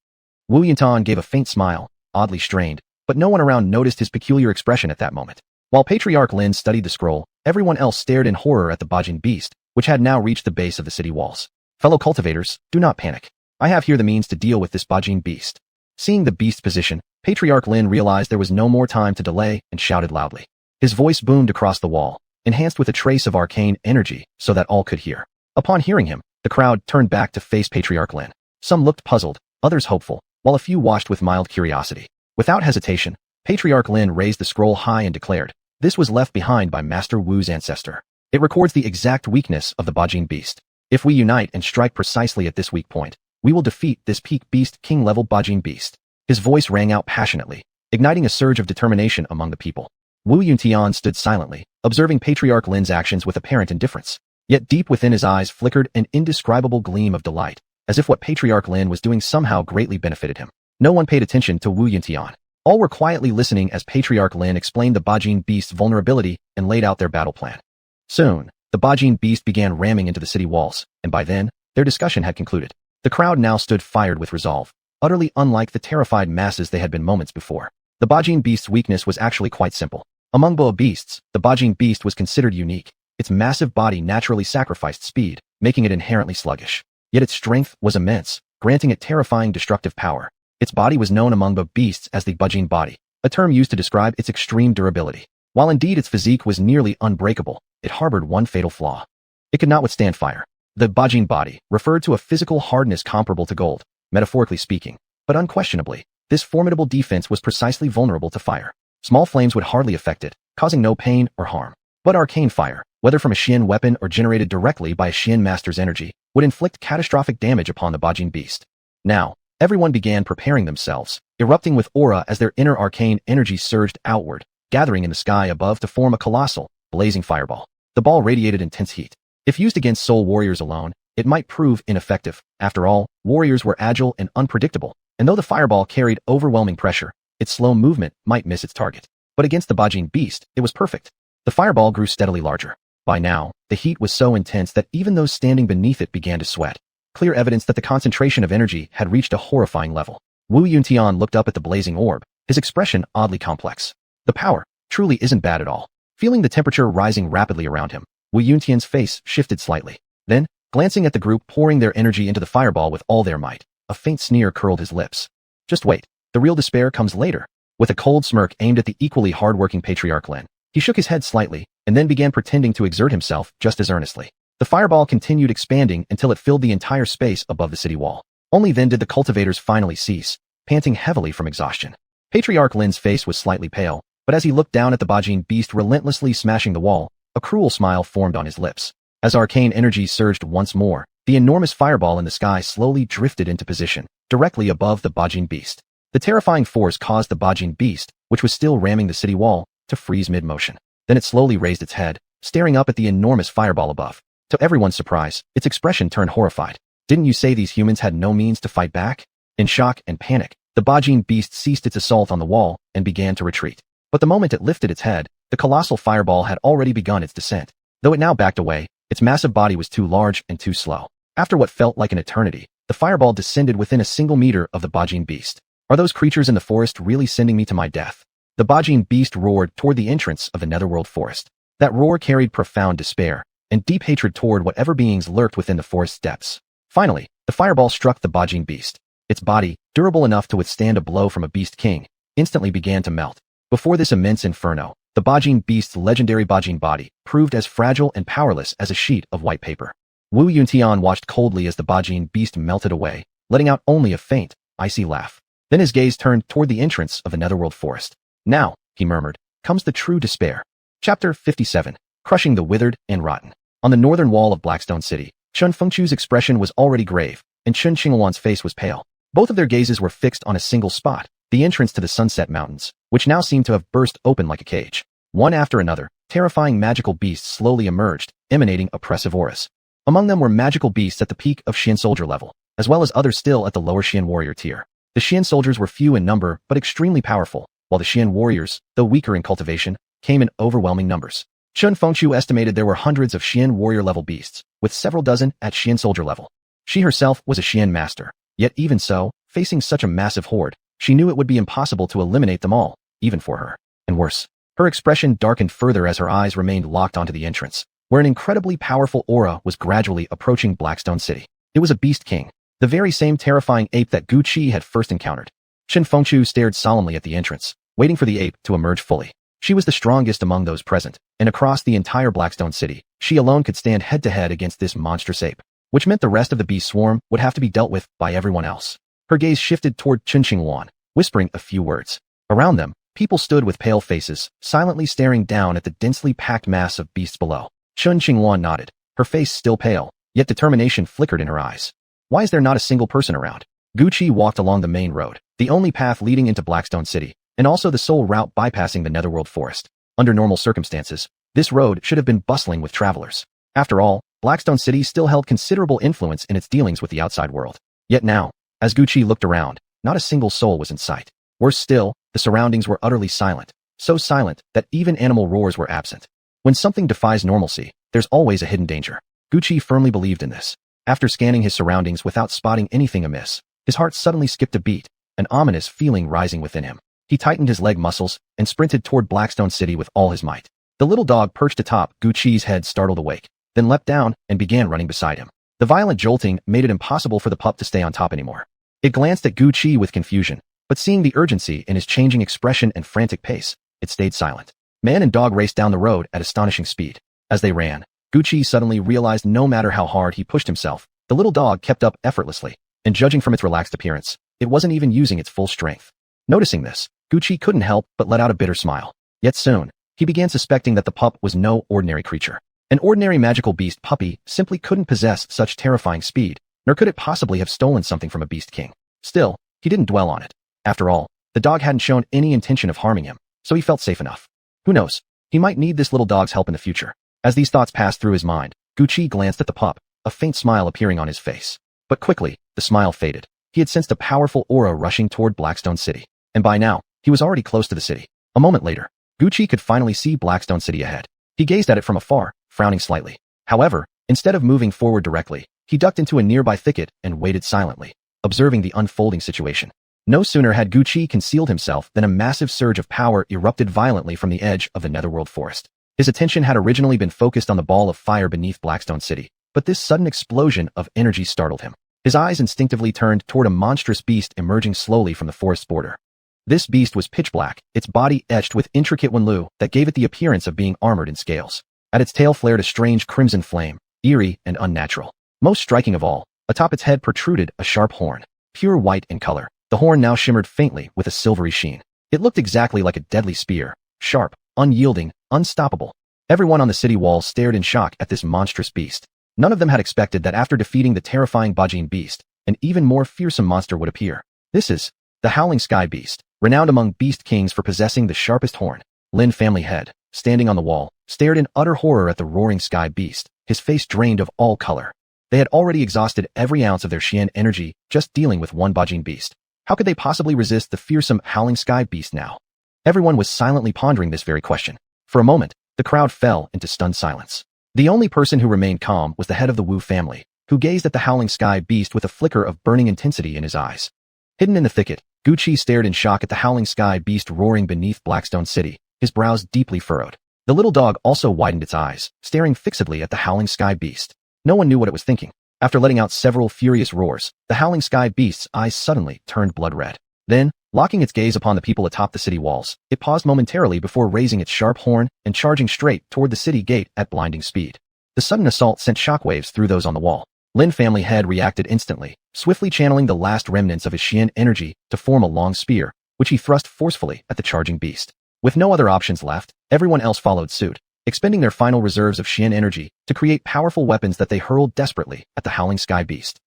Wu Yuntian gave a faint smile, oddly strained, but no one around noticed his peculiar expression at that moment. While Patriarch Lin studied the scroll, everyone else stared in horror at the Bajin beast, which had now reached the base of the city walls. Fellow cultivators, do not panic. I have here the means to deal with this Bajin beast. Seeing the beast's position, Patriarch Lin realized there was no more time to delay and shouted loudly. His voice boomed across the wall, enhanced with a trace of arcane energy so that all could hear. Upon hearing him, the crowd turned back to face Patriarch Lin. Some looked puzzled, others hopeful, while a few watched with mild curiosity. Without hesitation, Patriarch Lin raised the scroll high and declared, "This was left behind by Master Wu's ancestor. It records the exact weakness of the Bajin beast. If we unite and strike precisely at this weak point, we will defeat this peak beast king-level Bajin beast." His voice rang out passionately, igniting a surge of determination among the people. Wu Yuntian stood silently, observing Patriarch Lin's actions with apparent indifference. Yet deep within his eyes flickered an indescribable gleam of delight, as if what Patriarch Lin was doing somehow greatly benefited him. No one paid attention to Wu Yuntian. All were quietly listening as Patriarch Lin explained the Bajin beast's vulnerability and laid out their battle plan. Soon, the Bajin beast began ramming into the city walls, and by then, their discussion had concluded. The crowd now stood fired with resolve, utterly unlike the terrified masses they had been moments before. The Bajin beast's weakness was actually quite simple. Among boa beasts, the Bajin beast was considered unique. Its massive body naturally sacrificed speed, making it inherently sluggish. Yet its strength was immense, granting it terrifying destructive power. Its body was known among boa beasts as the Bajin body, a term used to describe its extreme durability. While indeed its physique was nearly unbreakable, it harbored one fatal flaw. It could not withstand fire. The Bajin body referred to a physical hardness comparable to gold, metaphorically speaking, but unquestionably, this formidable defense was precisely vulnerable to fire. Small flames would hardly affect it, causing no pain or harm. But arcane fire, whether from a Xian weapon or generated directly by a Xian master's energy, would inflict catastrophic damage upon the Bajin beast. Now, everyone began preparing themselves, erupting with aura as their inner arcane energy surged outward, gathering in the sky above to form a colossal, blazing fireball. The ball radiated intense heat. If used against soul warriors alone, it might prove ineffective. After all, warriors were agile and unpredictable, and though the fireball carried overwhelming pressure, its slow movement might miss its target. But against the Bajin beast, it was perfect. The fireball grew steadily larger. By now, the heat was so intense that even those standing beneath it began to sweat. Clear evidence that the concentration of energy had reached a horrifying level. Wu Yuntian looked up at the blazing orb, his expression oddly complex. The power truly isn't bad at all. Feeling the temperature rising rapidly around him, Wu Yuntian's face shifted slightly. Then, glancing at the group pouring their energy into the fireball with all their might, a faint sneer curled his lips. Just wait, the real despair comes later. With a cold smirk aimed at the equally hard-working Patriarch Lin, he shook his head slightly, and then began pretending to exert himself just as earnestly. The fireball continued expanding until it filled the entire space above the city wall. Only then did the cultivators finally cease, panting heavily from exhaustion. Patriarch Lin's face was slightly pale, but as he looked down at the Bajin beast relentlessly smashing the wall, a cruel smile formed on his lips. As arcane energy surged once more, the enormous fireball in the sky slowly drifted into position, directly above the Bajin beast. The terrifying force caused the Bajin beast, which was still ramming the city wall, to freeze mid-motion. Then it slowly raised its head, staring up at the enormous fireball above. To everyone's surprise, its expression turned horrified. Didn't you say these humans had no means to fight back? In shock and panic, the Bajin beast ceased its assault on the wall and began to retreat. But the moment it lifted its head, the colossal fireball had already begun its descent. Though it now backed away, its massive body was too large and too slow. After what felt like an eternity, the fireball descended within a single meter of the Bajin beast. Are those creatures in the forest really sending me to my death? The Bajin beast roared toward the entrance of the netherworld forest. That roar carried profound despair and deep hatred toward whatever beings lurked within the forest's depths. Finally, the fireball struck the Bajin beast. Its body, durable enough to withstand a blow from a beast king, instantly began to melt. Before this immense inferno, the Bajin beast's legendary Bajin body proved as fragile and powerless as a sheet of white paper. Wu Yuntian watched coldly as the Bajin beast melted away, letting out only a faint, icy laugh. Then his gaze turned toward the entrance of the netherworld forest. Now, he murmured, comes the true despair. Chapter 57. Crushing the Withered and Rotten. On the northern wall of Blackstone City, Chun Fengchu's expression was already grave, and Chun Qingluan's face was pale. Both of their gazes were fixed on a single spot, the entrance to the Sunset Mountains, which now seemed to have burst open like a cage. One after another, terrifying magical beasts slowly emerged, emanating oppressive auras. Among them were magical beasts at the peak of Xian soldier level, as well as others still at the lower Xian warrior tier. The Xian soldiers were few in number but extremely powerful, while the Xian warriors, though weaker in cultivation, came in overwhelming numbers. Chun Fengchu estimated there were hundreds of Xian warrior-level beasts, with several dozen at Xian soldier level. She herself was a Xian master, yet even so, facing such a massive horde, she knew it would be impossible to eliminate them all, even for her. And worse, her expression darkened further as her eyes remained locked onto the entrance, where an incredibly powerful aura was gradually approaching Blackstone City. It was a beast king, the very same terrifying ape that Gu Qi had first encountered. Chun Fengchu stared solemnly at the entrance, waiting for the ape to emerge fully. She was the strongest among those present, and across the entire Blackstone City, she alone could stand head-to-head against this monstrous ape, which meant the rest of the beast swarm would have to be dealt with by everyone else. Her gaze shifted toward Chun Qingluan, whispering a few words. Around them, people stood with pale faces, silently staring down at the densely packed mass of beasts below. Chun Qingluan nodded, her face still pale, yet determination flickered in her eyes. Why is there not a single person around? Gu Qi walked along the main road, the only path leading into Blackstone City, and also the sole route bypassing the netherworld forest. Under normal circumstances, this road should have been bustling with travelers. After all, Blackstone City still held considerable influence in its dealings with the outside world. Yet now, as Gu Qi looked around, not a single soul was in sight. Worse still, the surroundings were utterly silent, so silent that even animal roars were absent. When something defies normalcy, there's always a hidden danger. Gu Qi firmly believed in this. After scanning his surroundings without spotting anything amiss, his heart suddenly skipped a beat, an ominous feeling rising within him. He tightened his leg muscles and sprinted toward Blackstone City with all his might. The little dog perched atop Gu Qi's head startled awake, then leapt down and began running beside him. The violent jolting made it impossible for the pup to stay on top anymore. It glanced at Gu Qi with confusion, but seeing the urgency in his changing expression and frantic pace, it stayed silent. Man and dog raced down the road at astonishing speed. As they ran, Gu Qi suddenly realized no matter how hard he pushed himself, the little dog kept up effortlessly, and judging from its relaxed appearance, it wasn't even using its full strength. Noticing this, Gucci couldn't help but let out a bitter smile. Yet soon, he began suspecting that the pup was no ordinary creature. An ordinary magical beast puppy simply couldn't possess such terrifying speed, nor could it possibly have stolen something from a beast king. Still, he didn't dwell on it. After all, the dog hadn't shown any intention of harming him, so he felt safe enough. Who knows? He might need this little dog's help in the future. As these thoughts passed through his mind, Gucci glanced at the pup, a faint smile appearing on his face. But quickly, the smile faded. He had sensed a powerful aura rushing toward Blackstone City. And by now, he was already close to the city. A moment later, Gucci could finally see Blackstone City ahead. He gazed at it from afar, frowning slightly. However, instead of moving forward directly, he ducked into a nearby thicket and waited silently, observing the unfolding situation. No sooner had Gucci concealed himself than a massive surge of power erupted violently from the edge of the Netherworld forest. His attention had originally been focused on the ball of fire beneath Blackstone City, but this sudden explosion of energy startled him. His eyes instinctively turned toward a monstrous beast emerging slowly from the forest's border. This beast was pitch black, its body etched with intricate wenlu that gave it the appearance of being armored in scales. At its tail flared a strange crimson flame, eerie and unnatural. Most striking of all, atop its head protruded a sharp horn, pure white in color. The horn now shimmered faintly with a silvery sheen. It looked exactly like a deadly spear, sharp, unyielding, unstoppable. Everyone on the city walls stared in shock at this monstrous beast. None of them had expected that after defeating the terrifying Bajin beast, an even more fearsome monster would appear. This is the Howling Sky Beast, renowned among beast kings for possessing the sharpest horn. Lin Family Head, standing on the wall, stared in utter horror at the roaring sky beast, his face drained of all color. They had already exhausted every ounce of their Xian energy just dealing with one Bajin beast. How could they possibly resist the fearsome Howling Sky Beast now? Everyone was silently pondering this very question. For a moment, the crowd fell into stunned silence. The only person who remained calm was the head of the Wu family, who gazed at the Howling Sky Beast with a flicker of burning intensity in his eyes. Hidden in the thicket, Gucci stared in shock at the Howling Sky Beast roaring beneath Blackstone City, his brows deeply furrowed. The little dog also widened its eyes, staring fixedly at the Howling Sky Beast. No one knew what it was thinking. After letting out several furious roars, the Howling Sky Beast's eyes suddenly turned blood red. Then, locking its gaze upon the people atop the city walls, it paused momentarily before raising its sharp horn and charging straight toward the city gate at blinding speed. The sudden assault sent shockwaves through those on the wall. Lin Family Head reacted instantly, swiftly channeling the last remnants of his Xian energy to form a long spear, which he thrust forcefully at the charging beast. With no other options left, everyone else followed suit, expending their final reserves of Xian energy to create powerful weapons that they hurled desperately at the Howling Sky Beast.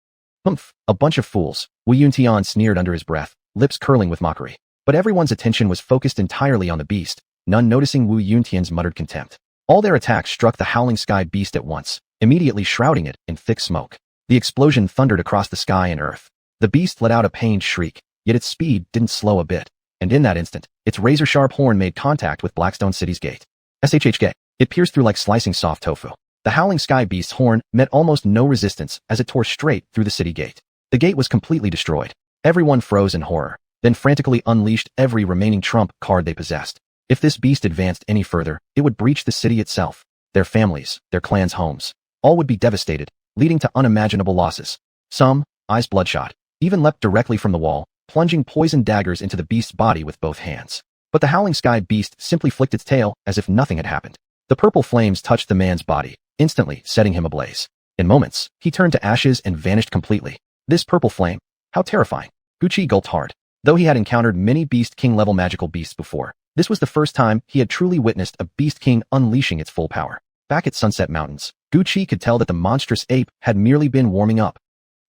Humph, a bunch of fools, Wu Yuntian sneered under his breath, lips curling with mockery. But everyone's attention was focused entirely on the beast, none noticing Wu Yuntian's muttered contempt. All their attacks struck the Howling Sky Beast at once, immediately shrouding it in thick smoke. The explosion thundered across the sky and earth. The beast let out a pained shriek, yet its speed didn't slow a bit, and in that instant, its razor-sharp horn made contact with Blackstone City's gate. SHHK. It pierced through like slicing soft tofu. The Howling Sky Beast's horn met almost no resistance as it tore straight through the city gate. The gate was completely destroyed. Everyone froze in horror, then frantically unleashed every remaining trump card they possessed. If this beast advanced any further, it would breach the city itself. Their families, their clans' homes, all would be devastated, leading to unimaginable losses. Some, eyes bloodshot, even leapt directly from the wall, plunging poisoned daggers into the beast's body with both hands. But the Howling Sky Beast simply flicked its tail as if nothing had happened. The purple flames touched the man's body, instantly setting him ablaze. In moments, he turned to ashes and vanished completely. This purple flame, how terrifying. Gucci gulped hard. Though he had encountered many Beast King-level magical beasts before, this was the first time he had truly witnessed a Beast King unleashing its full power. Back at Sunset Mountains, Gucci could tell that the monstrous ape had merely been warming up.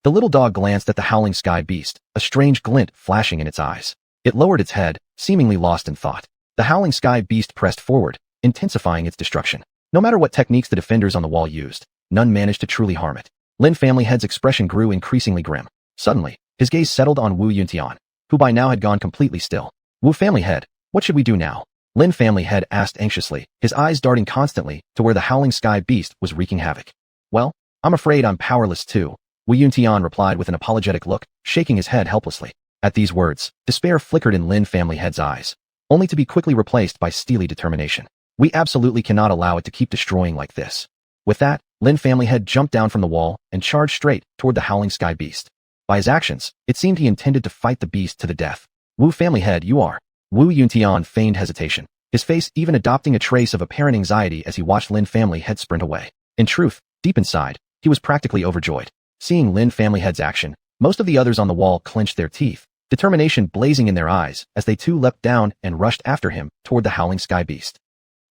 The little dog glanced at the Howling Sky Beast, a strange glint flashing in its eyes. It lowered its head, seemingly lost in thought. The Howling Sky Beast pressed forward, intensifying its destruction. No matter what techniques the defenders on the wall used, none managed to truly harm it. Lin Family Head's expression grew increasingly grim. Suddenly, his gaze settled on Wu Yuntian, who by now had gone completely still. Wu Family Head, what should we do now? Lin Family Head asked anxiously, his eyes darting constantly to where the Howling Sky Beast was wreaking havoc. Well, I'm afraid I'm powerless too, Wu Yuntian replied with an apologetic look, shaking his head helplessly. At these words, despair flickered in Lin Family Head's eyes, only to be quickly replaced by steely determination. We absolutely cannot allow it to keep destroying like this. With that, Lin Family Head jumped down from the wall and charged straight toward the Howling Sky Beast. By his actions, it seemed he intended to fight the beast to the death. Wu Family Head, you are. Wu Yuntian feigned hesitation, his face even adopting a trace of apparent anxiety as he watched Lin Family Head sprint away. In truth, deep inside, he was practically overjoyed. Seeing Lin Family Head's action, most of the others on the wall clenched their teeth, determination blazing in their eyes as they too leapt down and rushed after him toward the howling sky beast.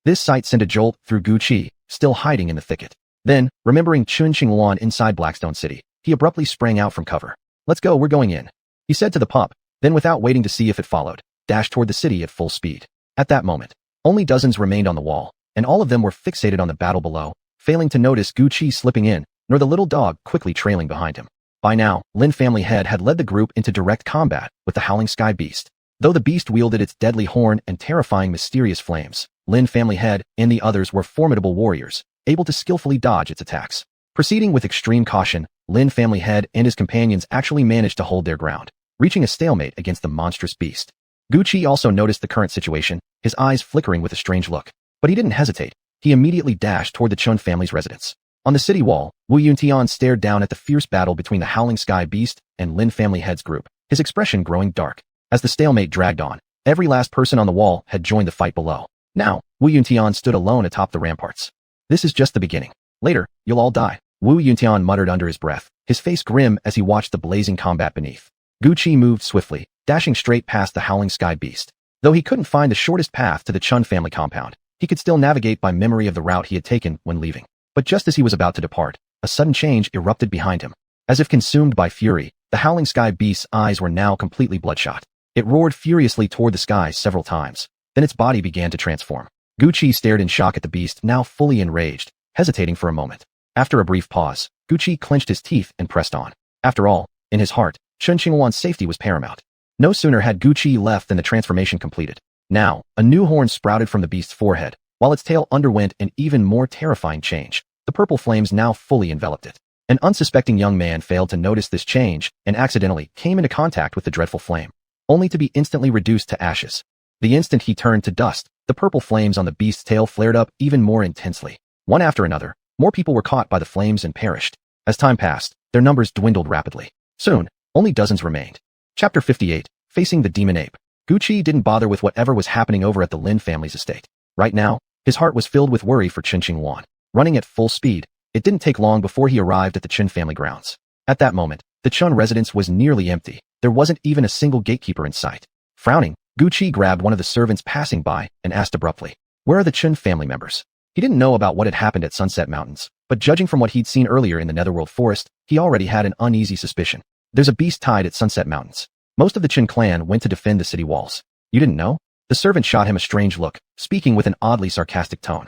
This sight sent a jolt through Gu Qi, still hiding in the thicket. Then, remembering Chun Qingluan inside Blackstone City, he abruptly sprang out from cover. "Let's go, we're going in," he said to the pup, then without waiting to see if it followed, dashed toward the city at full speed. At that moment, only dozens remained on the wall, and all of them were fixated on the battle below, failing to notice Gu Qi slipping in, nor the little dog quickly trailing behind him. By now, Lin family head had led the group into direct combat with the howling sky beast. Though the beast wielded its deadly horn and terrifying mysterious flames, Lin family head and the others were formidable warriors, able to skillfully dodge its attacks. Proceeding with extreme caution, Lin family head and his companions actually managed to hold their ground, reaching a stalemate against the monstrous beast. Gu Qi also noticed the current situation, his eyes flickering with a strange look. But he didn't hesitate. He immediately dashed toward the Chun family's residence. On the city wall, Wu Yuntian stared down at the fierce battle between the howling sky beast and Lin family head's group, his expression growing dark. As the stalemate dragged on, every last person on the wall had joined the fight below. Now, Wu Yuntian stood alone atop the ramparts. "This is just the beginning. Later, you'll all die," Wu Yuntian muttered under his breath, his face grim as he watched the blazing combat beneath. Gu Qi moved swiftly, dashing straight past the howling sky beast. Though he couldn't find the shortest path to the Chun family compound, he could still navigate by memory of the route he had taken when leaving. But just as he was about to depart, a sudden change erupted behind him. As if consumed by fury, the howling sky beast's eyes were now completely bloodshot. It roared furiously toward the sky several times. Then its body began to transform. Gu Qi stared in shock at the beast, now fully enraged, hesitating for a moment. After a brief pause, Gu Qi clenched his teeth and pressed on. After all, in his heart, Chun Qingluan's safety was paramount. No sooner had Gu Qi left than the transformation completed. Now, a new horn sprouted from the beast's forehead, while its tail underwent an even more terrifying change. The purple flames now fully enveloped it. An unsuspecting young man failed to notice this change and accidentally came into contact with the dreadful flame, only to be instantly reduced to ashes. The instant he turned to dust, the purple flames on the beast's tail flared up even more intensely. One after another, more people were caught by the flames and perished. As time passed, their numbers dwindled rapidly. Soon, only dozens remained. Chapter 58, Facing the Demon Ape. Gu Qi didn't bother with whatever was happening over at the Lin family's estate. Right now, his heart was filled with worry for Chun Qingluan. Running at full speed, it didn't take long before he arrived at the Chun family grounds. At that moment, the Chun residence was nearly empty. There wasn't even a single gatekeeper in sight. Frowning, Gu Qi grabbed one of the servants passing by and asked abruptly, "Where are the Chun family members?" He didn't know about what had happened at Sunset Mountains, but judging from what he'd seen earlier in the Netherworld Forest, he already had an uneasy suspicion. There's a beast tied at Sunset Mountains. Most of the Chun clan went to defend the city walls. You didn't know? The servant shot him a strange look, speaking with an oddly sarcastic tone.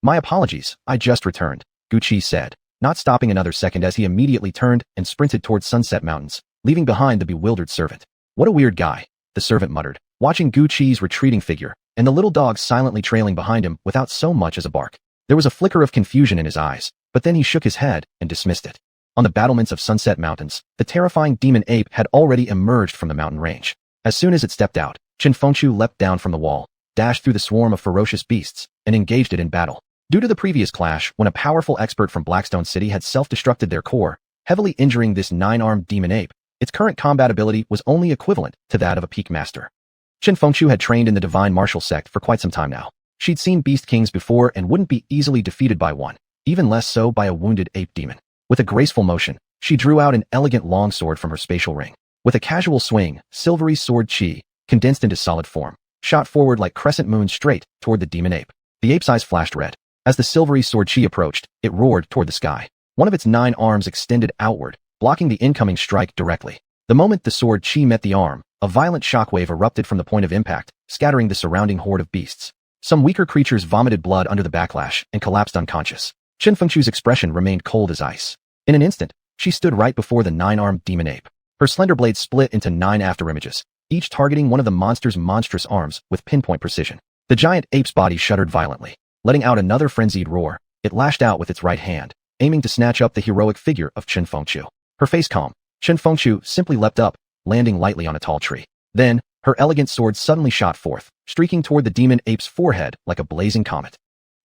"My apologies, I just returned," Gu Qi said, not stopping another second as he immediately turned and sprinted towards Sunset Mountains, leaving behind the bewildered servant. "What a weird guy," the servant muttered, watching Gu Qi's retreating figure, and the little dog silently trailing behind him without so much as a bark. There was a flicker of confusion in his eyes, but then he shook his head and dismissed it. On the battlements of Sunset Mountains, the terrifying demon ape had already emerged from the mountain range. As soon as it stepped out, Chen Fengqiu leapt down from the wall, dashed through the swarm of ferocious beasts, and engaged it in battle. Due to the previous clash, when a powerful expert from Blackstone City had self-destructed their core, heavily injuring this 9-armed demon ape, its current combat ability was only equivalent to that of a peak master. Chen Fengqiu had trained in the divine martial sect for quite some time now. She'd seen beast kings before and wouldn't be easily defeated by one, even less so by a wounded ape demon. With a graceful motion, she drew out an elegant longsword from her spatial ring. With a casual swing, silvery sword chi, condensed into solid form, shot forward like crescent moon straight toward the demon ape. The ape's eyes flashed red. As the silvery sword chi approached, it roared toward the sky. One of its 9 arms extended outward, blocking the incoming strike directly. The moment the sword chi met the arm, a violent shockwave erupted from the point of impact, scattering the surrounding horde of beasts. Some weaker creatures vomited blood under the backlash and collapsed unconscious. Chen Fengqiu's expression remained cold as ice. In an instant, she stood right before the 9-armed demon ape. Her slender blade split into 9 afterimages, each targeting one of the monster's monstrous arms with pinpoint precision. The giant ape's body shuddered violently. Letting out another frenzied roar, it lashed out with its right hand, aiming to snatch up the heroic figure of Chen Fengqiu. Her face calm, Chen Fengqiu simply leapt up, landing lightly on a tall tree. Then, her elegant sword suddenly shot forth, streaking toward the demon ape's forehead like a blazing comet.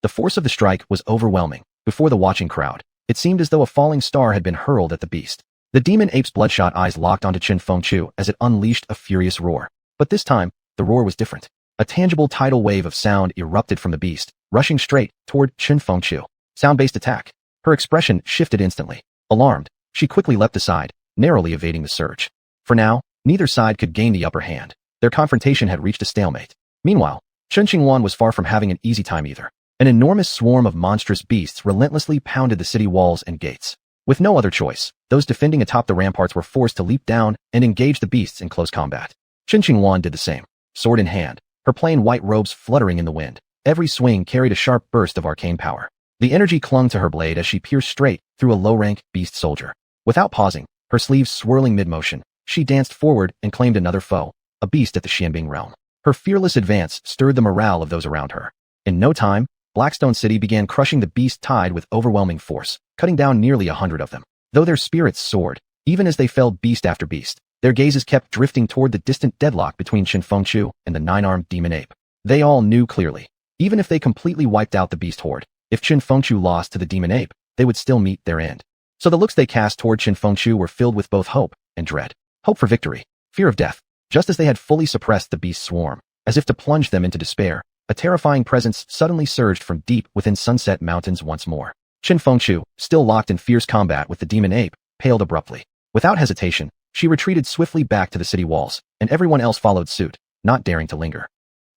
The force of the strike was overwhelming. Before the watching crowd, it seemed as though a falling star had been hurled at the beast. The demon ape's bloodshot eyes locked onto Chen Fengqiu as it unleashed a furious roar. But this time, the roar was different. A tangible tidal wave of sound erupted from the beast, rushing straight toward Chen Fengqiu. Sound-based attack. Her expression shifted instantly. Alarmed, she quickly leapt aside, narrowly evading the surge. For now, Neither side could gain the upper hand. Their confrontation had reached a stalemate. Meanwhile, Chen Qingwan was far from having an easy time either. An enormous swarm of monstrous beasts relentlessly pounded the city walls and gates. With no other choice, those defending atop the ramparts were forced to leap down and engage the beasts in close combat. Chen Qingwan did the same, sword in hand, her plain white robes fluttering in the wind. Every swing carried a sharp burst of arcane power. The energy clung to her blade as she pierced straight through a low-rank beast soldier. Without pausing, her sleeves swirling mid-motion, she danced forward and claimed another foe, a beast at the Xianbing realm. Her fearless advance stirred the morale of those around her. In no time, Blackstone City began crushing the beast tide with overwhelming force, cutting down nearly 100 of them. Though their spirits soared, even as they felled beast after beast, their gazes kept drifting toward the distant deadlock between Qin Fengchu and the nine-armed demon ape. They all knew clearly, even if they completely wiped out the beast horde, if Qin Fengchu lost to the demon ape, they would still meet their end. So the looks they cast toward Qin Fengchu were filled with both hope and dread. Hope for victory, fear of death. Just as they had fully suppressed the beast swarm, as if to plunge them into despair, a terrifying presence suddenly surged from deep within Sunset Mountains once more. Qin Fengchu, still locked in fierce combat with the demon ape, paled abruptly. Without hesitation, she retreated swiftly back to the city walls, and everyone else followed suit, not daring to linger.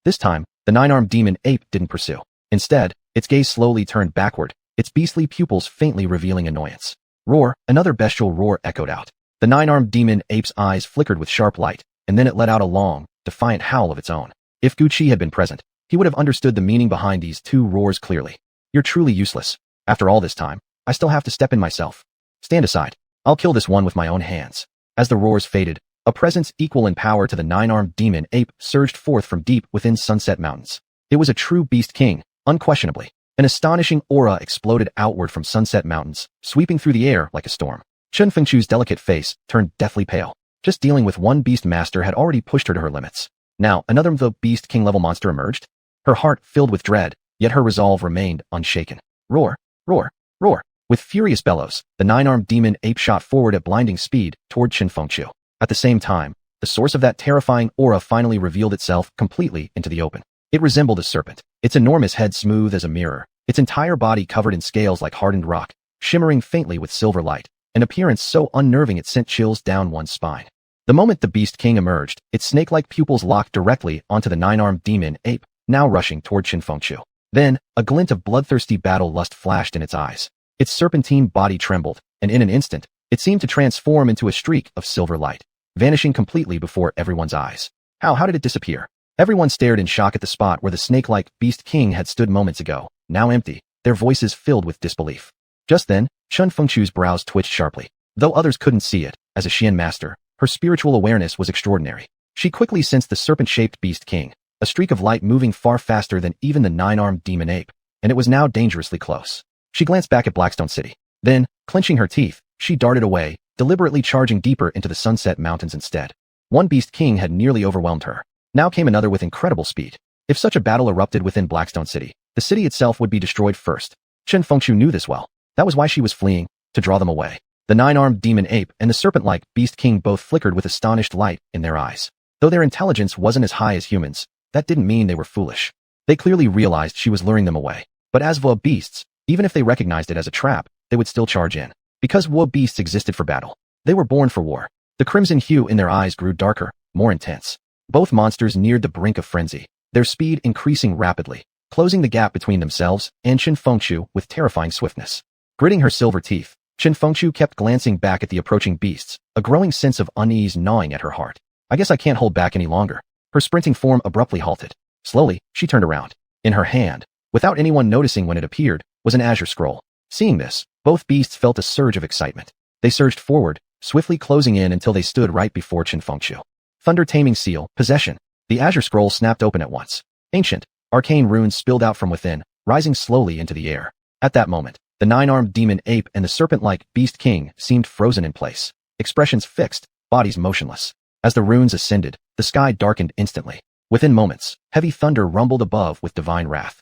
This time, the nine-armed demon ape didn't pursue. Instead, its gaze slowly turned backward, its beastly pupils faintly revealing annoyance. Roar, another bestial roar echoed out. The nine-armed demon ape's eyes flickered with sharp light, and then it let out a long, defiant howl of its own. If Gu Qi had been present, he would have understood the meaning behind these two roars clearly. You're truly useless. After all this time, I still have to step in myself. Stand aside. I'll kill this one with my own hands. As the roars faded, a presence equal in power to the nine-armed demon ape surged forth from deep within Sunset Mountains. It was a true beast king, unquestionably. An astonishing aura exploded outward from Sunset Mountains, sweeping through the air like a storm. Chen Fengchu's delicate face turned deathly pale. Just dealing with one beast master had already pushed her to her limits. Now, another beast king-level monster emerged. Her heart filled with dread, yet her resolve remained unshaken. Roar, roar, roar. With furious bellows, the nine-armed demon ape shot forward at blinding speed toward Qin Fengchu. At the same time, the source of that terrifying aura finally revealed itself completely into the open. It resembled a serpent, its enormous head smooth as a mirror, its entire body covered in scales like hardened rock, shimmering faintly with silver light, an appearance so unnerving it sent chills down one's spine. The moment the Beast King emerged, its snake-like pupils locked directly onto the nine-armed demon ape, now rushing toward Qin Fengchu. Then, a glint of bloodthirsty battle lust flashed in its eyes. Its serpentine body trembled, and in an instant, it seemed to transform into a streak of silver light, vanishing completely before everyone's eyes. How did it disappear? Everyone stared in shock at the spot where the snake-like Beast King had stood moments ago, now empty, their voices filled with disbelief. Just then, Qin Fengchu's brows twitched sharply. Though others couldn't see it, as a Xian master, her spiritual awareness was extraordinary. She quickly sensed the serpent-shaped Beast King, a streak of light moving far faster than even the nine-armed demon ape, and it was now dangerously close. She glanced back at Blackstone City. Then, clenching her teeth, she darted away, deliberately charging deeper into the Sunset Mountains instead. One Beast King had nearly overwhelmed her. Now came another with incredible speed. If such a battle erupted within Blackstone City, the city itself would be destroyed first. Qin Fengchu knew this well. That was why she was fleeing, to draw them away. The nine-armed demon ape and the serpent-like Beast King both flickered with astonished light in their eyes. Though their intelligence wasn't as high as humans, that didn't mean they were foolish. They clearly realized she was luring them away. But as Wu beasts, even if they recognized it as a trap, they would still charge in. Because Wu beasts existed for battle. They were born for war. The crimson hue in their eyes grew darker, more intense. Both monsters neared the brink of frenzy, their speed increasing rapidly, closing the gap between themselves and Qin Fengchu with terrifying swiftness. Gritting her silver teeth, Qin Fengchu kept glancing back at the approaching beasts, a growing sense of unease gnawing at her heart. I guess I can't hold back any longer. Her sprinting form abruptly halted. Slowly, she turned around. In her hand, without anyone noticing when it appeared, was an azure scroll. Seeing this, both beasts felt a surge of excitement. They surged forward, swiftly closing in until they stood right before Qin Fengchu. Thunder Taming Seal, Possession. The azure scroll snapped open at once. Ancient, arcane runes spilled out from within, rising slowly into the air. At that moment, the nine-armed demon ape and the serpent-like Beast King seemed frozen in place, expressions fixed, bodies motionless. As the runes ascended, the sky darkened instantly. Within moments, heavy thunder rumbled above with divine wrath.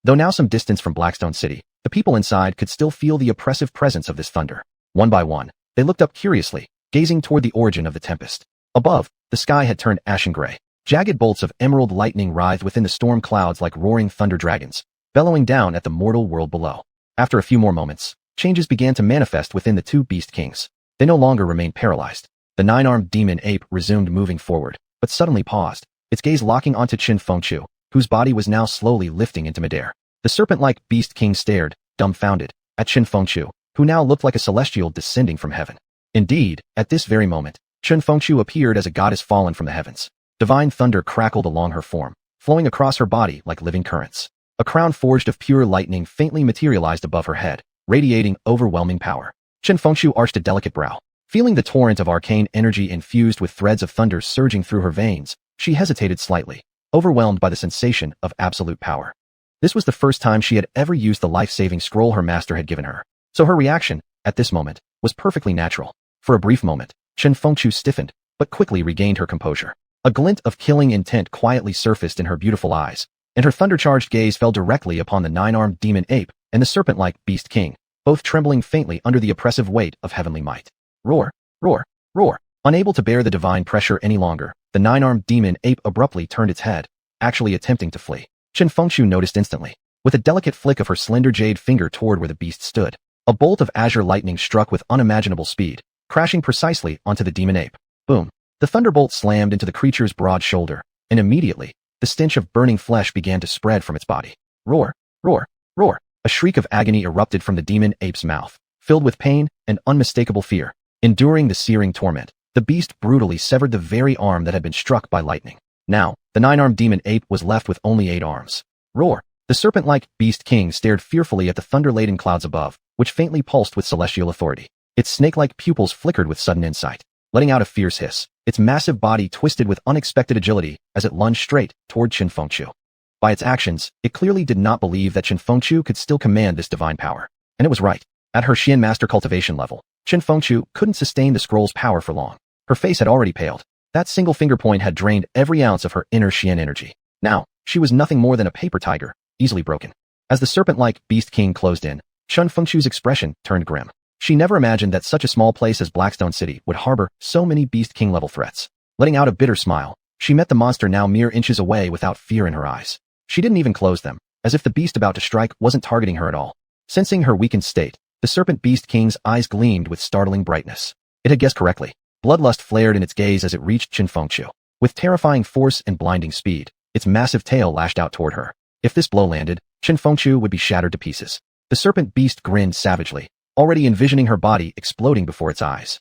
Though now some distance from Blackstone City, the people inside could still feel the oppressive presence of this thunder. One by one, they looked up curiously, gazing toward the origin of the tempest. Above, the sky had turned ashen gray. Jagged bolts of emerald lightning writhed within the storm clouds like roaring thunder dragons, bellowing down at the mortal world below. After a few more moments, changes began to manifest within the two Beast Kings. They no longer remained paralyzed. The nine-armed demon ape resumed moving forward, but suddenly paused, its gaze locking onto Qin Fengqiu, whose body was now slowly lifting into midair. The serpent-like beast king stared, dumbfounded, at Qin Fengqiu, who now looked like a celestial descending from heaven. Indeed, at this very moment, Qin Fengqiu appeared as a goddess fallen from the heavens. Divine thunder crackled along her form, flowing across her body like living currents. A crown forged of pure lightning faintly materialized above her head, radiating overwhelming power. Qin Fengqiu arched a delicate brow. Feeling the torrent of arcane energy infused with threads of thunder surging through her veins, she hesitated slightly, overwhelmed by the sensation of absolute power. This was the first time she had ever used the life-saving scroll her master had given her, so her reaction, at this moment, was perfectly natural. For a brief moment, Qin Fengqiu stiffened, but quickly regained her composure. A glint of killing intent quietly surfaced in her beautiful eyes, and her thunder-charged gaze fell directly upon the nine-armed demon ape and the serpent-like beast king, both trembling faintly under the oppressive weight of heavenly might. Roar, roar, roar. Unable to bear the divine pressure any longer, the nine-armed demon ape abruptly turned its head, actually attempting to flee. Qin Fengqiu noticed instantly, with a delicate flick of her slender jade finger toward where the beast stood. A bolt of azure lightning struck with unimaginable speed, crashing precisely onto the demon ape. Boom. The thunderbolt slammed into the creature's broad shoulder, and immediately, the stench of burning flesh began to spread from its body. Roar, roar, roar. A shriek of agony erupted from the demon ape's mouth, filled with pain and unmistakable fear. Enduring the searing torment, the beast brutally severed the very arm that had been struck by lightning. Now, the nine-armed demon ape was left with only 8 arms. Roar! The serpent-like beast king stared fearfully at the thunder-laden clouds above, which faintly pulsed with celestial authority. Its snake-like pupils flickered with sudden insight, letting out a fierce hiss. Its massive body twisted with unexpected agility as it lunged straight toward Qin Fengqiu. By its actions, it clearly did not believe that Qin Fengqiu could still command this divine power. And it was right. At her Xian Master cultivation level, Qin Fengqiu couldn't sustain the scroll's power for long. Her face had already paled. That single finger point had drained every ounce of her inner Xian energy. Now, she was nothing more than a paper tiger, easily broken. As the serpent-like beast king closed in, Qin Fengqiu's expression turned grim. She never imagined that such a small place as Blackstone City would harbor so many beast king-level threats. Letting out a bitter smile, she met the monster now mere inches away without fear in her eyes. She didn't even close them, as if the beast about to strike wasn't targeting her at all. Sensing her weakened state, the serpent beast king's eyes gleamed with startling brightness. It had guessed correctly. Bloodlust flared in its gaze as it reached Qin Fengqiu. With terrifying force and blinding speed, its massive tail lashed out toward her. If this blow landed, Qin Fengqiu would be shattered to pieces. The serpent beast grinned savagely, already envisioning her body exploding before its eyes.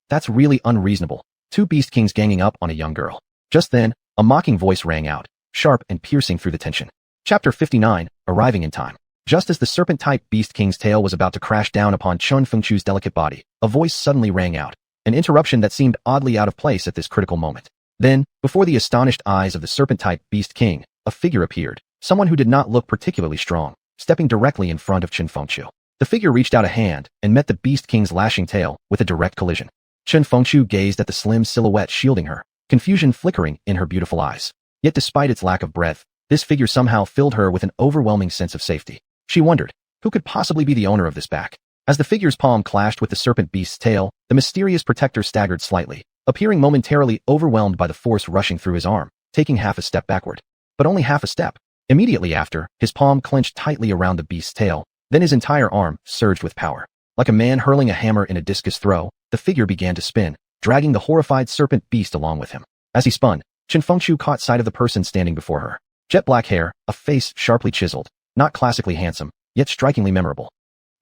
That's really unreasonable. 2 beast kings ganging up on a young girl. Just then, a mocking voice rang out, sharp and piercing through the tension. Chapter 59, arriving in time. Just as the serpent-type beast king's tail was about to crash down upon Qin Fengqiu's delicate body, a voice suddenly rang out, an interruption that seemed oddly out of place at this critical moment. Then, before the astonished eyes of the serpent-type beast king, a figure appeared, someone who did not look particularly strong, stepping directly in front of Qin Fengqiu. The figure reached out a hand and met the beast king's lashing tail with a direct collision. Qin Fengqiu gazed at the slim silhouette shielding her, confusion flickering in her beautiful eyes. Yet despite its lack of breadth, this figure somehow filled her with an overwhelming sense of safety. She wondered, who could possibly be the owner of this back? As the figure's palm clashed with the serpent beast's tail, the mysterious protector staggered slightly, appearing momentarily overwhelmed by the force rushing through his arm, taking half a step backward. But only half a step. Immediately after, his palm clenched tightly around the beast's tail, then his entire arm surged with power. Like a man hurling a hammer in a discus throw, the figure began to spin, dragging the horrified serpent beast along with him. As he spun, Qin Fengqiu caught sight of the person standing before her. Jet black hair, a face sharply chiseled, not classically handsome, yet strikingly memorable.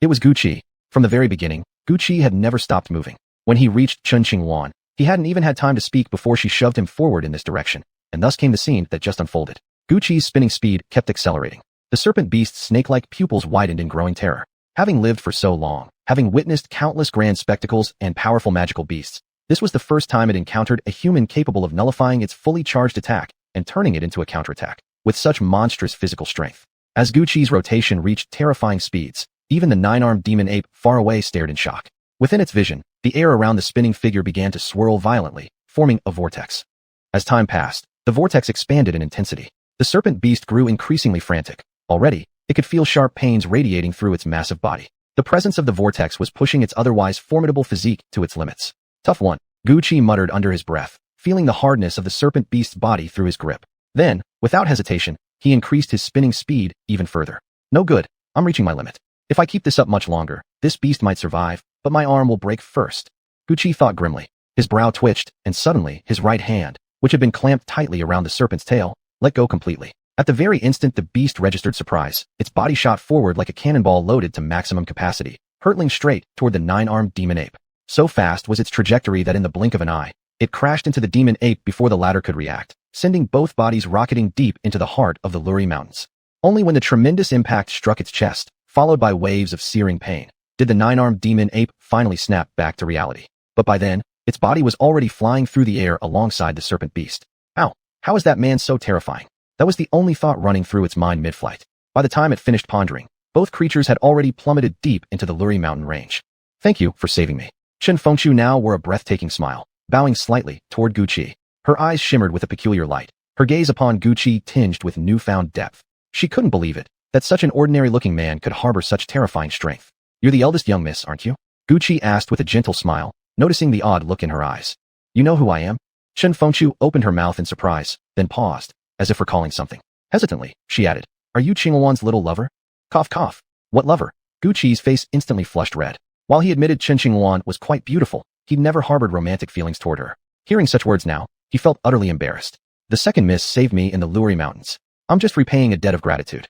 It was Gu Qi. From the very beginning, Gu Qi had never stopped moving. When he reached Chun Qingwan, he hadn't even had time to speak before she shoved him forward in this direction, and thus came the scene that just unfolded. Gu Qi's spinning speed kept accelerating. The serpent beast's snake-like pupils widened in growing terror. Having lived for so long, having witnessed countless grand spectacles and powerful magical beasts, this was the first time it encountered a human capable of nullifying its fully charged attack and turning it into a counterattack, with such monstrous physical strength. As Gu Qi's rotation reached terrifying speeds, even the 9-armed demon ape far away stared in shock. Within its vision, the air around the spinning figure began to swirl violently, forming a vortex. As time passed, the vortex expanded in intensity. The serpent beast grew increasingly frantic. Already, it could feel sharp pains radiating through its massive body. The presence of the vortex was pushing its otherwise formidable physique to its limits. Tough one, Gu Qi muttered under his breath, feeling the hardness of the serpent beast's body through his grip. Then, without hesitation, he increased his spinning speed even further. No good, I'm reaching my limit. If I keep this up much longer, this beast might survive, but my arm will break first. Gu Qi thought grimly. His brow twitched, and suddenly, his right hand, which had been clamped tightly around the serpent's tail, let go completely. At the very instant the beast registered surprise, its body shot forward like a cannonball loaded to maximum capacity, hurtling straight toward the nine-armed demon ape. So fast was its trajectory that in the blink of an eye, it crashed into the demon ape before the latter could react, sending both bodies rocketing deep into the heart of the Luri Mountains. Only when the tremendous impact struck its chest, followed by waves of searing pain, did the nine-armed demon ape finally snap back to reality. But by then, its body was already flying through the air alongside the serpent beast. Ow! How is that man so terrifying? That was the only thought running through its mind mid-flight. By the time it finished pondering, both creatures had already plummeted deep into the Luri mountain range. Thank you for saving me. Chen Fengchu now wore a breathtaking smile, bowing slightly toward Gu Qi. Her eyes shimmered with a peculiar light, her gaze upon Gu Qi tinged with newfound depth. She couldn't believe it, that such an ordinary-looking man could harbor such terrifying strength. You're the eldest young miss, aren't you? Gu Qi asked with a gentle smile, noticing the odd look in her eyes. You know who I am? Chen Fengchu opened her mouth in surprise, then paused, as if recalling something. Hesitantly, she added, Are you Qingluan's little lover? Cough cough. What lover? Gu Qi's face instantly flushed red. While he admitted Chen Qingluan was quite beautiful, he'd never harbored romantic feelings toward her. Hearing such words now, he felt utterly embarrassed. The second miss saved me in the Luri Mountains. I'm just repaying a debt of gratitude.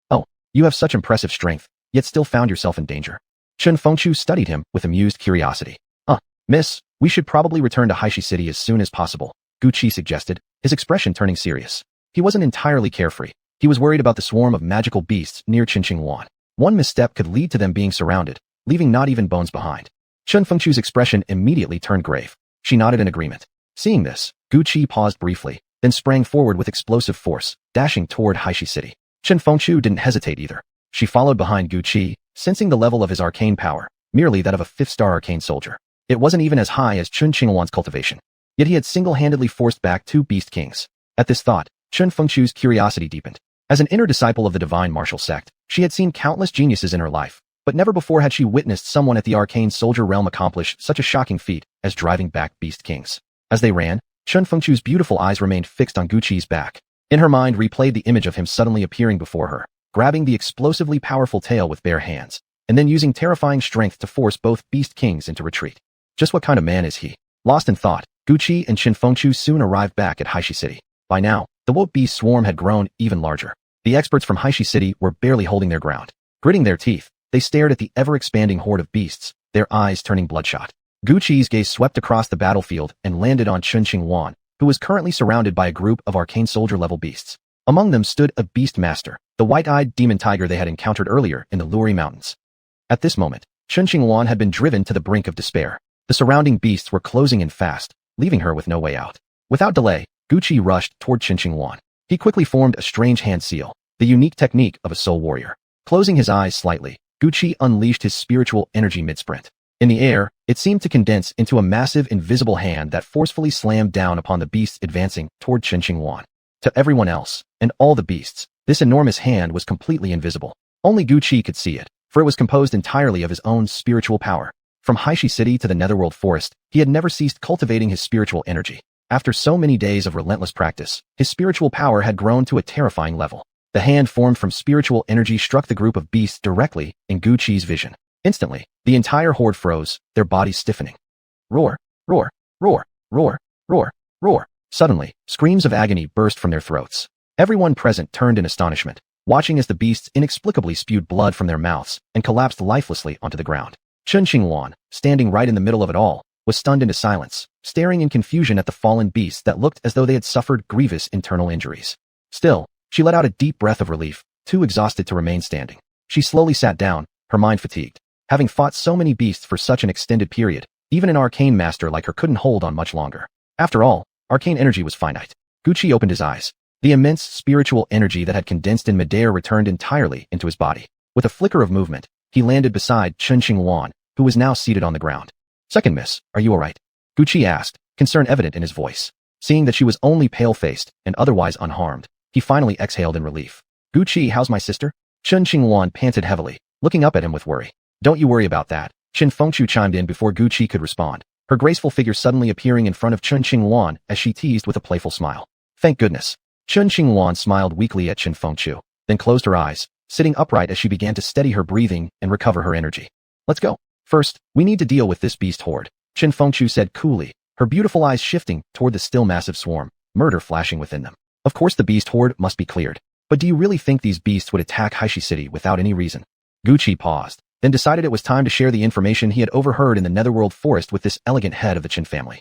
Oh, you have such impressive strength, yet still found yourself in danger. Chen Fengchu studied him with amused curiosity. Miss, we should probably return to Haishi City as soon as possible, Gu Qi suggested, his expression turning serious. He wasn't entirely carefree. He was worried about the swarm of magical beasts near Qingluan. One misstep could lead to them being surrounded, leaving not even bones behind. Chen Fengchu's expression immediately turned grave. She nodded in agreement. Seeing this, Gu Qi paused briefly, then sprang forward with explosive force, dashing toward Haishi City. Chen Fengchu didn't hesitate either. She followed behind Gu Qi, sensing the level of his arcane power, merely that of a fifth-star arcane soldier. It wasn't even as high as Chen Qingluan's cultivation. Yet he had single-handedly forced back 2 beast kings. At this thought, Chen Fengchu's curiosity deepened. As an inner disciple of the divine martial sect, she had seen countless geniuses in her life, but never before had she witnessed someone at the arcane soldier realm accomplish such a shocking feat as driving back beast kings. As they ran, Chen Fengchu's beautiful eyes remained fixed on Gu Qi's back. In her mind replayed the image of him suddenly appearing before her, grabbing the explosively powerful tail with bare hands, and then using terrifying strength to force both beast kings into retreat. Just what kind of man is he? Lost in thought, Gu Qi and Chen Fengchu soon arrived back at Haishi City. By now, the woke beast swarm had grown even larger. The experts from Haishi City were barely holding their ground. Gritting their teeth, they stared at the ever-expanding horde of beasts, their eyes turning bloodshot. Gu Qi's gaze swept across the battlefield and landed on Chen Qingluan, who was currently surrounded by a group of arcane soldier-level beasts. Among them stood a beast master, the white-eyed demon tiger they had encountered earlier in the Luri Mountains. At this moment, Chen Qingluan had been driven to the brink of despair. The surrounding beasts were closing in fast, leaving her with no way out. Without delay, Gu Qi rushed toward Chen Qingluan. He quickly formed a strange hand seal, the unique technique of a soul warrior. Closing his eyes slightly, Gu Qi unleashed his spiritual energy mid-sprint. In the air, it seemed to condense into a massive invisible hand that forcefully slammed down upon the beasts advancing toward Chen Qingluan. To everyone else, and all the beasts, this enormous hand was completely invisible. Only Gu Qi could see it, for it was composed entirely of his own spiritual power. From Haishi City to the Netherworld Forest, he had never ceased cultivating his spiritual energy. After so many days of relentless practice, his spiritual power had grown to a terrifying level. The hand formed from spiritual energy struck the group of beasts directly in Gu Qi's vision. Instantly, the entire horde froze, their bodies stiffening. Roar, roar, roar, roar, roar, roar. Suddenly, screams of agony burst from their throats. Everyone present turned in astonishment, watching as the beasts inexplicably spewed blood from their mouths and collapsed lifelessly onto the ground. Chen Qingluan, standing right in the middle of it all, was stunned into silence, staring in confusion at the fallen beasts that looked as though they had suffered grievous internal injuries. Still, she let out a deep breath of relief, too exhausted to remain standing. She slowly sat down, her mind fatigued. Having fought so many beasts for such an extended period, even an arcane master like her couldn't hold on much longer. After all, arcane energy was finite. Gu Qi opened his eyes. The immense spiritual energy that had condensed in midair returned entirely into his body. With a flicker of movement, he landed beside Chen Qingluan, who was now seated on the ground. Second miss, are you alright? Gu Qi asked, concern evident in his voice. Seeing that she was only pale-faced and otherwise unharmed, he finally exhaled in relief. Gu Qi, how's my sister? Chen Qingluan panted heavily, looking up at him with worry. Don't you worry about that, Chen Fengchu chimed in before Gu Qi could respond, her graceful figure suddenly appearing in front of Chen Qingluan as she teased with a playful smile. Thank goodness. Chen Qingluan smiled weakly at Chen Fengchu, then closed her eyes, sitting upright as she began to steady her breathing and recover her energy. Let's go. First, we need to deal with this beast horde, Chen Fengchu said coolly, her beautiful eyes shifting toward the still massive swarm, murder flashing within them. Of course the beast horde must be cleared. But do you really think these beasts would attack Haishi City without any reason? Gucci paused, then decided it was time to share the information he had overheard in the netherworld forest with this elegant head of the Qin family.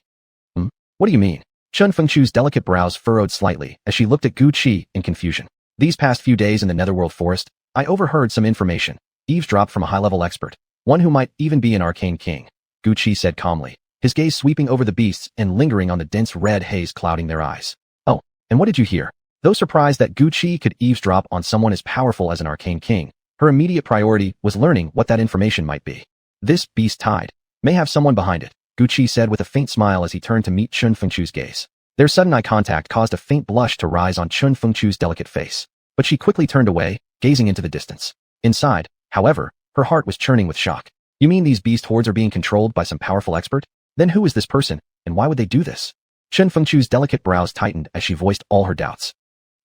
What do you mean? Chun Fengchu's delicate brows furrowed slightly as she looked at Gucci in confusion. These past few days in the netherworld forest, I overheard some information, eavesdropped from a high-level expert, one who might even be an arcane king, Gucci said calmly, his gaze sweeping over the beasts and lingering on the dense red haze clouding their eyes. Oh, and what did you hear? Though surprised that Gucci could eavesdrop on someone as powerful as an arcane king, her immediate priority was learning what that information might be. This beast tide may have someone behind it, Gucci said with a faint smile as he turned to meet Chun Fengchu's gaze. Their sudden eye contact caused a faint blush to rise on Chun Fengchu's delicate face, but she quickly turned away, gazing into the distance. Inside, however, her heart was churning with shock. You mean these beast hordes are being controlled by some powerful expert? Then who is this person, and why would they do this? Chun Fengchu's delicate brows tightened as she voiced all her doubts.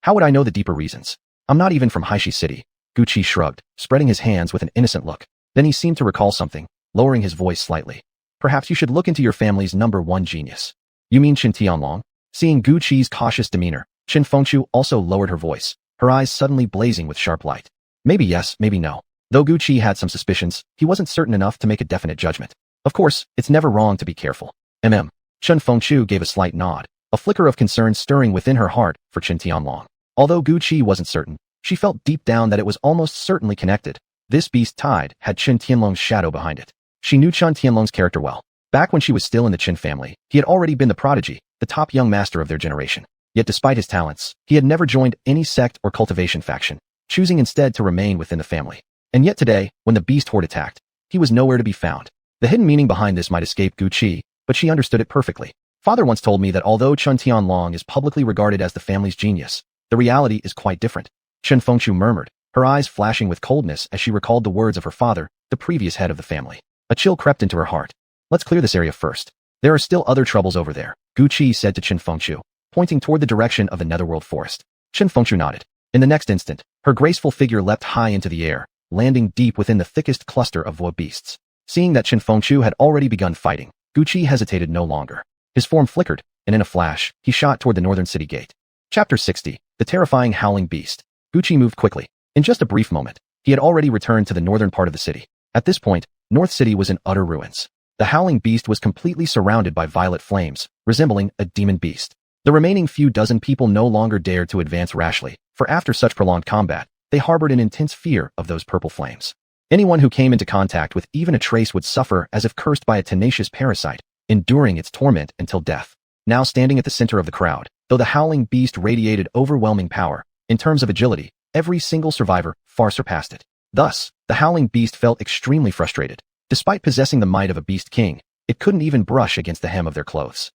How would I know the deeper reasons? I'm not even from Haishi City. Gucci shrugged, spreading his hands with an innocent look. Then he seemed to recall something, lowering his voice slightly. Perhaps you should look into your family's #1 genius. You mean Qin Tianlong? Seeing Gucci's cautious demeanor, Chun Fengchu also lowered her voice, her eyes suddenly blazing with sharp light. Maybe yes, maybe no. Though Gucci had some suspicions, he wasn't certain enough to make a definite judgment. Of course, it's never wrong to be careful. Chun Fengchu gave a slight nod, a flicker of concern stirring within her heart for Qin Tianlong. Although Gucci wasn't certain, she felt deep down that it was almost certainly connected. This beast tide had Qin Tianlong's shadow behind it. She knew Qin Tianlong's character well. Back when she was still in the Qin family, he had already been the prodigy, the top young master of their generation. Yet despite his talents, he had never joined any sect or cultivation faction, choosing instead to remain within the family. And yet today, when the beast horde attacked, he was nowhere to be found. The hidden meaning behind this might escape Gucci, but she understood it perfectly. Father once told me that although Qin Tianlong is publicly regarded as the family's genius, the reality is quite different. Chun Fengchu murmured, her eyes flashing with coldness as she recalled the words of her father, the previous head of the family. A chill crept into her heart. Let's clear this area first. There are still other troubles over there, Gucci said to Chun Fengchu, pointing toward the direction of the netherworld forest. Chun Fengchu nodded. In the next instant, her graceful figure leapt high into the air, landing deep within the thickest cluster of void beasts. Seeing that Chun Fengchu had already begun fighting, Gucci hesitated no longer. His form flickered, and in a flash, he shot toward the northern city gate. Chapter 60, The Terrifying Howling Beast. Gucci moved quickly. In just a brief moment, he had already returned to the northern part of the city. At this point, North City was in utter ruins. The howling beast was completely surrounded by violet flames, resembling a demon beast. The remaining few dozen people no longer dared to advance rashly, for after such prolonged combat, they harbored an intense fear of those purple flames. Anyone who came into contact with even a trace would suffer as if cursed by a tenacious parasite, enduring its torment until death. Now standing at the center of the crowd, though the howling beast radiated overwhelming power, in terms of agility, every single survivor far surpassed it. Thus, the howling beast felt extremely frustrated. Despite possessing the might of a beast king, it couldn't even brush against the hem of their clothes.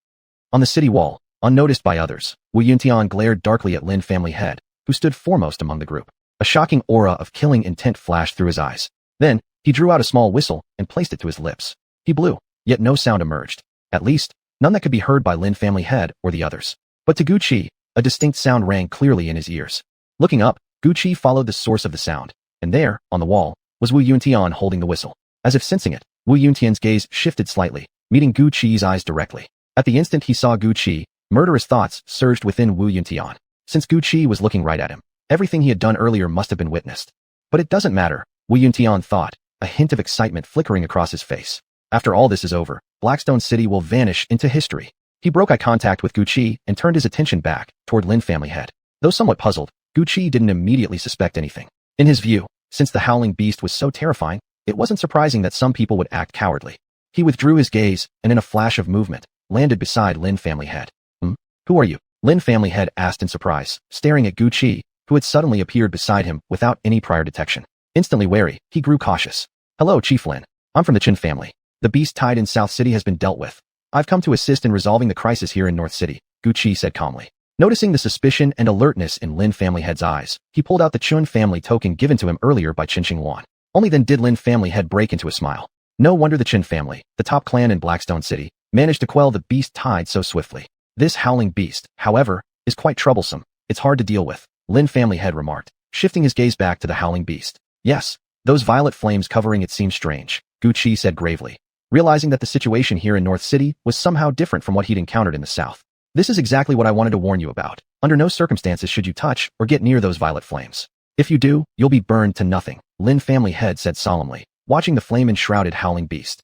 On the city wall, unnoticed by others, Wu Yuntian glared darkly at Lin family head, who stood foremost among the group. A shocking aura of killing intent flashed through his eyes. Then, he drew out a small whistle and placed it to his lips. He blew, yet no sound emerged. At least, none that could be heard by Lin family head or the others. But to Gucci, a distinct sound rang clearly in his ears. Looking up, Gucci followed the source of the sound, and there, on the wall, was Wu Yuntian holding the whistle. As if sensing it, Wu Yuntian's gaze shifted slightly, meeting Gucci's eyes directly. At the instant he saw Gucci, murderous thoughts surged within Wu Yuntian. Since Gucci was looking right at him, everything he had done earlier must have been witnessed. But it doesn't matter, Wu Yuntian thought, a hint of excitement flickering across his face. After all this is over, Blackstone City will vanish into history. He broke eye contact with Gucci and turned his attention back toward Lin family head. Though somewhat puzzled, Gucci didn't immediately suspect anything. In his view, since the howling beast was so terrifying, it wasn't surprising that some people would act cowardly. He withdrew his gaze and in a flash of movement, landed beside Lin family head. Who are you? Lin family head asked in surprise, staring at Gucci, who had suddenly appeared beside him without any prior detection. Instantly wary, he grew cautious. Hello, Chief Lin. I'm from the Qin family. The beast tide in South City has been dealt with. I've come to assist in resolving the crisis here in North City, Gucci said calmly. Noticing the suspicion and alertness in Lin family head's eyes, he pulled out the Chun family token given to him earlier by Qin Xingluan. Only then did Lin family head break into a smile. No wonder the Qin family, the top clan in Blackstone City, managed to quell the beast tide so swiftly. This howling beast, however, is quite troublesome. It's hard to deal with, Lin family head remarked, shifting his gaze back to the howling beast. Yes, those violet flames covering it seem strange, Gucci said gravely. realizing that the situation here in North City was somehow different from what he'd encountered in the South. This is exactly what I wanted to warn you about. Under no circumstances should you touch or get near those violet flames. If you do, you'll be burned to nothing, Lin family head said solemnly, watching the flame-enshrouded howling beast.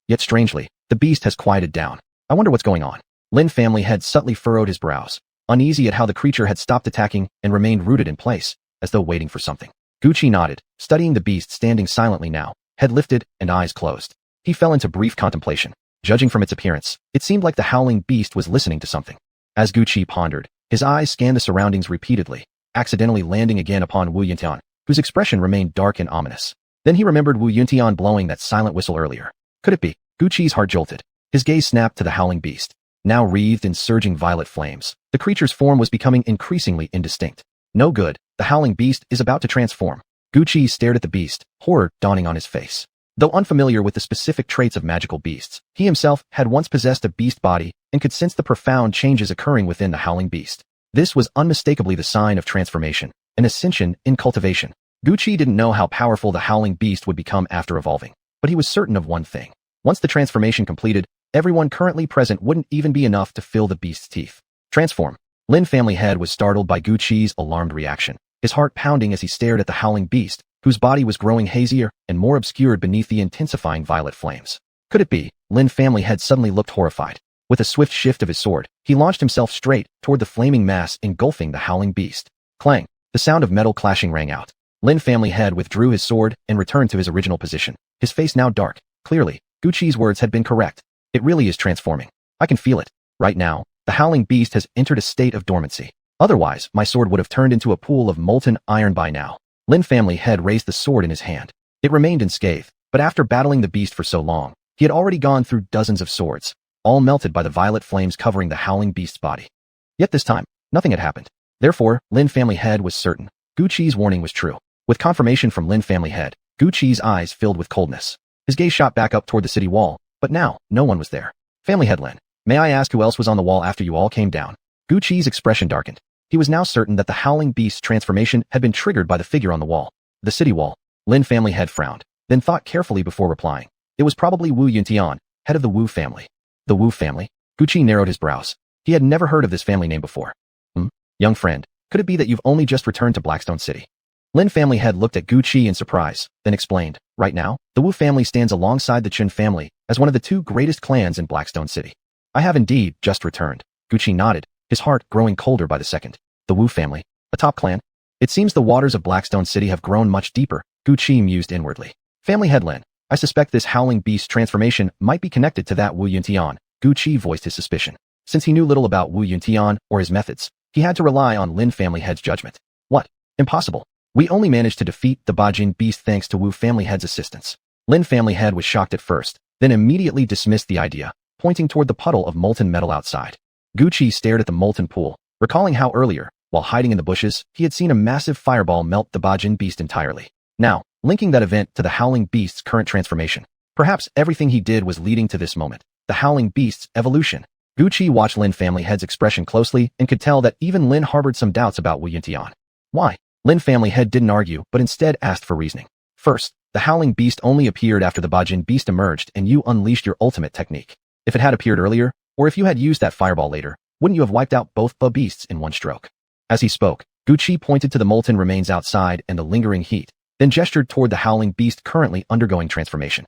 Yet strangely, the beast has quieted down. I wonder what's going on. Lin family head subtly furrowed his brows, uneasy at how the creature had stopped attacking and remained rooted in place, as though waiting for something. Gucci nodded, studying the beast standing silently now, head lifted and eyes closed. He fell into brief contemplation. Judging from its appearance, it seemed like the howling beast was listening to something. As Gucci pondered, his eyes scanned the surroundings repeatedly, accidentally landing again upon Wu Yuntian, whose expression remained dark and ominous. Then he remembered Wu Yuntian blowing that silent whistle earlier. Could it be? Gucci's heart jolted. His gaze snapped to the howling beast. Now wreathed in surging violet flames, the creature's form was becoming increasingly indistinct. No good, the howling beast is about to transform. Gucci stared at the beast, horror dawning on his face. Though unfamiliar with the specific traits of magical beasts, he himself had once possessed a beast body and could sense the profound changes occurring within the howling beast. This was unmistakably the sign of transformation, an ascension in cultivation. Gucci didn't know how powerful the howling beast would become after evolving, but he was certain of one thing. Once the transformation completed, everyone currently present wouldn't even be enough to fill the beast's teeth. Transform. Lin family head was startled by Gucci's alarmed reaction, his heart pounding as he stared at the howling beast, whose body was growing hazier and more obscured beneath the intensifying violet flames. Could it be? Lin family head suddenly looked horrified. With a swift shift of his sword, he launched himself straight toward the flaming mass engulfing the howling beast. Clang! The sound of metal clashing rang out. Lin family head withdrew his sword and returned to his original position, his face now dark. Clearly, Gucci's words had been correct. It really is transforming. I can feel it. Right now, the howling beast has entered a state of dormancy. Otherwise, my sword would have turned into a pool of molten iron by now. Lin family head raised the sword in his hand. It remained unscathed, but after battling the beast for so long, he had already gone through dozens of swords, all melted by the violet flames covering the howling beast's body. Yet this time, nothing had happened. Therefore, Lin family head was certain. Gucci's warning was true. With confirmation from Lin family head, Gucci's eyes filled with coldness. His gaze shot back up toward the city wall, but now, no one was there. Family head Lin, may I ask who else was on the wall after you all came down? Gucci's expression darkened. He was now certain that the howling beast's transformation had been triggered by the figure on the wall. The city wall. Lin family head frowned, then thought carefully before replying. It was probably Wu Yuntian, head of the Wu family. The Wu family? Gucci narrowed his brows. He had never heard of this family name before. Young friend, could it be that you've only just returned to Blackstone City? Lin family head looked at Gucci in surprise, then explained, right now, the Wu family stands alongside the Chen family as one of the two greatest clans in Blackstone City. I have indeed just returned. Gucci nodded, his heart growing colder by the second. The Wu family, a top clan? It seems the waters of Blackstone City have grown much deeper, Gucci mused inwardly. Family head Lin, I suspect this howling beast transformation might be connected to that Wu Yuntian. Gucci voiced his suspicion. Since he knew little about Wu Yuntian or his methods, he had to rely on Lin family head's judgment. What? Impossible. We only managed to defeat the Bajin beast thanks to Wu family head's assistance. Lin family head was shocked at first, then immediately dismissed the idea, pointing toward the puddle of molten metal outside. Gucci stared at the molten pool, recalling how earlier, while hiding in the bushes, he had seen a massive fireball melt the Bajin beast entirely. Now, linking that event to the howling beast's current transformation. Perhaps everything he did was leading to this moment, the howling beast's evolution. Gucci watched Lin family head's expression closely and could tell that even Lin harbored some doubts about Wu Yuntian. Why? Lin family head didn't argue, but instead asked for reasoning. First, the howling beast only appeared after the Bajin beast emerged and you unleashed your ultimate technique. If it had appeared earlier, or if you had used that fireball later, wouldn't you have wiped out both the beasts in one stroke? As he spoke, Gucci pointed to the molten remains outside and the lingering heat, then gestured toward the howling beast currently undergoing transformation.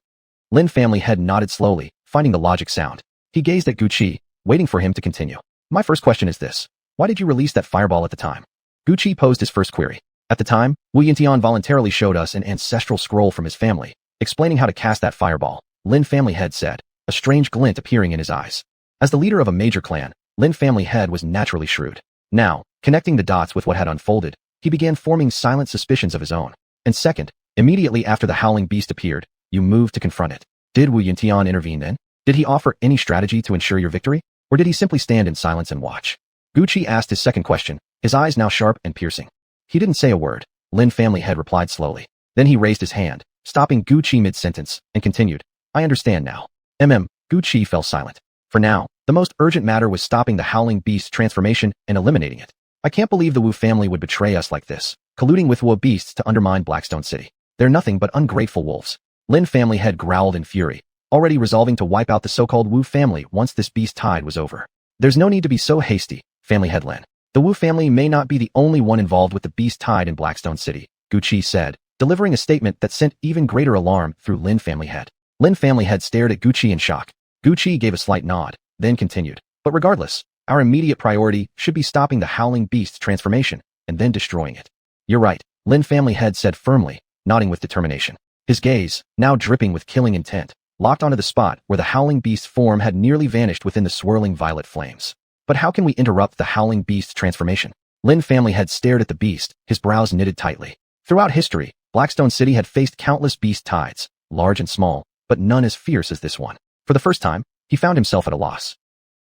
Lin family head nodded slowly, finding the logic sound. He gazed at Gucci, waiting for him to continue. My first question is this. Why did you release that fireball at the time? Gucci posed his first query. At the time, Wu Yuntian voluntarily showed us an ancestral scroll from his family, explaining how to cast that fireball, Lin family head said, a strange glint appearing in his eyes. As the leader of a major clan, Lin family head was naturally shrewd. Now, connecting the dots with what had unfolded, he began forming silent suspicions of his own. And second, immediately after the howling beast appeared, you moved to confront it. Did Wu Yuntian intervene then? Did he offer any strategy to ensure your victory? Or did he simply stand in silence and watch? Gucci asked his second question, his eyes now sharp and piercing. He didn't say a word, Lin family head replied slowly. Then he raised his hand, stopping Gucci mid-sentence, and continued, I understand now. Gucci fell silent. For now, the most urgent matter was stopping the howling beast's transformation and eliminating it. I can't believe the Wu family would betray us like this, colluding with Wu beasts to undermine Blackstone City. They're nothing but ungrateful wolves. Lin family head growled in fury, already resolving to wipe out the so-called Wu family once this beast tide was over. There's no need to be so hasty, family head Lin. The Wu family may not be the only one involved with the beast tide in Blackstone City, Guqi said, delivering a statement that sent even greater alarm through Lin family head. Lin family head stared at Guqi in shock. Guqi gave a slight nod, then continued. But regardless, our immediate priority should be stopping the howling beast's transformation and then destroying it. You're right, Lin family head said firmly, nodding with determination. His gaze, now dripping with killing intent, locked onto the spot where the howling beast's form had nearly vanished within the swirling violet flames. But how can we interrupt the howling beast's transformation? Lin family head stared at the beast, his brows knitted tightly. Throughout history, Blackstone City had faced countless beast tides, large and small, but none as fierce as this one. For the first time, he found himself at a loss.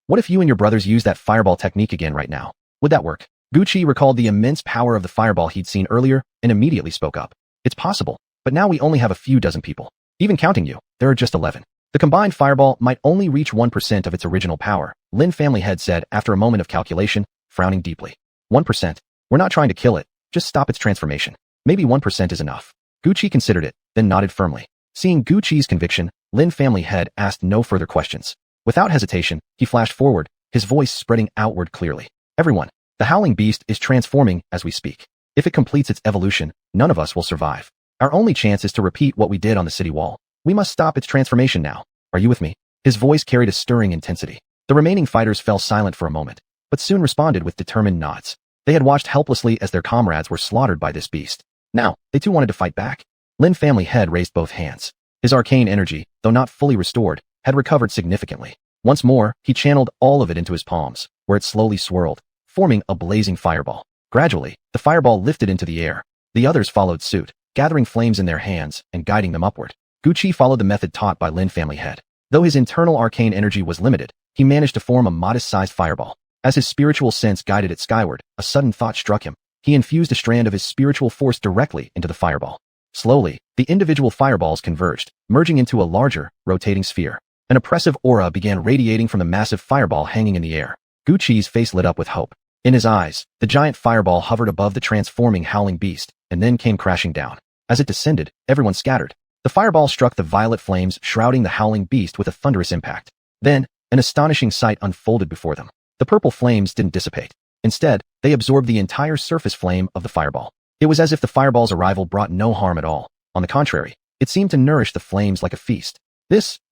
What if you and your brothers used that fireball technique again right now? Would that work? Guqi recalled the immense power of the fireball he'd seen earlier and immediately spoke up. It's possible, but now we only have a few dozen people. Even counting you, there are just 11. The combined fireball might only reach 1% of its original power, Lin family head said after a moment of calculation, frowning deeply. 1%? We're not trying to kill it, just stop its transformation. Maybe 1% is enough. Guqi considered it, then nodded firmly. Seeing Guqi's conviction, Lin family head asked no further questions. Without hesitation, he flashed forward, his voice spreading outward clearly. Everyone, the howling beast is transforming as we speak. If it completes its evolution, none of us will survive. Our only chance is to repeat what we did on the city wall. We must stop its transformation now. Are you with me? His voice carried a stirring intensity. The remaining fighters fell silent for a moment, but soon responded with determined nods. They had watched helplessly as their comrades were slaughtered by this beast. Now, they too wanted to fight back. Lin family head raised both hands. His arcane energy, though not fully restored, had recovered significantly. Once more, he channeled all of it into his palms, where it slowly swirled, forming a blazing fireball. Gradually, the fireball lifted into the air. The others followed suit, gathering flames in their hands and guiding them upward. Guqi followed the method taught by Lin family head. Though his internal arcane energy was limited, he managed to form a modest-sized fireball. As his spiritual sense guided it skyward, a sudden thought struck him. He infused a strand of his spiritual force directly into the fireball. Slowly, the individual fireballs converged, merging into a larger, rotating sphere. An oppressive aura began radiating from the massive fireball hanging in the air. Guqi's face lit up with hope. In his eyes, the giant fireball hovered above the transforming howling beast, and then came crashing down. As it descended, everyone scattered. The fireball struck the violet flames shrouding the howling beast with a thunderous impact. Then, an astonishing sight unfolded before them. The purple flames didn't dissipate. Instead, they absorbed the entire surface flame of the fireball. It was as if the fireball's arrival brought no harm at all. On the contrary, it seemed to nourish the flames like a feast.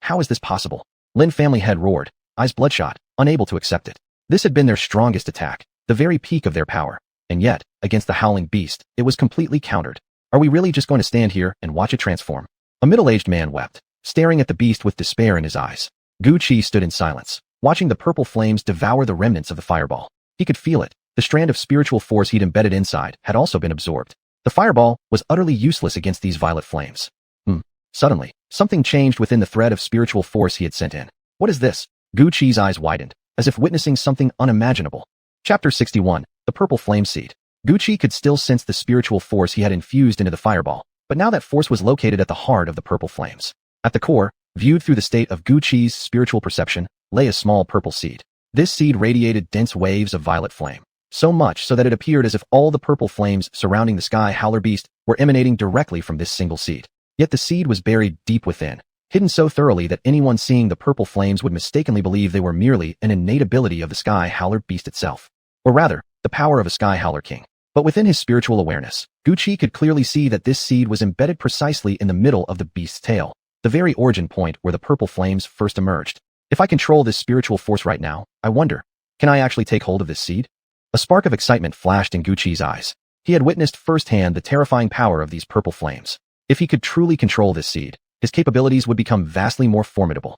How is this possible? Lin family head roared, eyes bloodshot, unable to accept it. This had been their strongest attack, the very peak of their power. And yet, against the howling beast, it was completely countered. Are we really just going to stand here and watch it transform? A middle-aged man wept, staring at the beast with despair in his eyes. Guqi stood in silence, watching the purple flames devour the remnants of the fireball. He could feel it. The strand of spiritual force he'd embedded inside had also been absorbed. The fireball was utterly useless against these violet flames. Suddenly, something changed within the thread of spiritual force he had sent in. What is this? Guqi's eyes widened, as if witnessing something unimaginable. Chapter 61, The Purple Flame Seed. Guqi could still sense the spiritual force he had infused into the fireball, but now that force was located at the heart of the purple flames. At the core, viewed through the state of Guqi's spiritual perception, lay a small purple seed. This seed radiated dense waves of violet flame. So much so that it appeared as if all the purple flames surrounding the sky howler beast were emanating directly from this single seed. Yet the seed was buried deep within, hidden so thoroughly that anyone seeing the purple flames would mistakenly believe they were merely an innate ability of the sky howler beast itself. Or rather, the power of a sky howler king. But within his spiritual awareness, Guqi could clearly see that this seed was embedded precisely in the middle of the beast's tail, the very origin point where the purple flames first emerged. If I control this spiritual force right now, I wonder, can I actually take hold of this seed? A spark of excitement flashed in Guqi's eyes. He had witnessed firsthand the terrifying power of these purple flames. If he could truly control this seed, his capabilities would become vastly more formidable.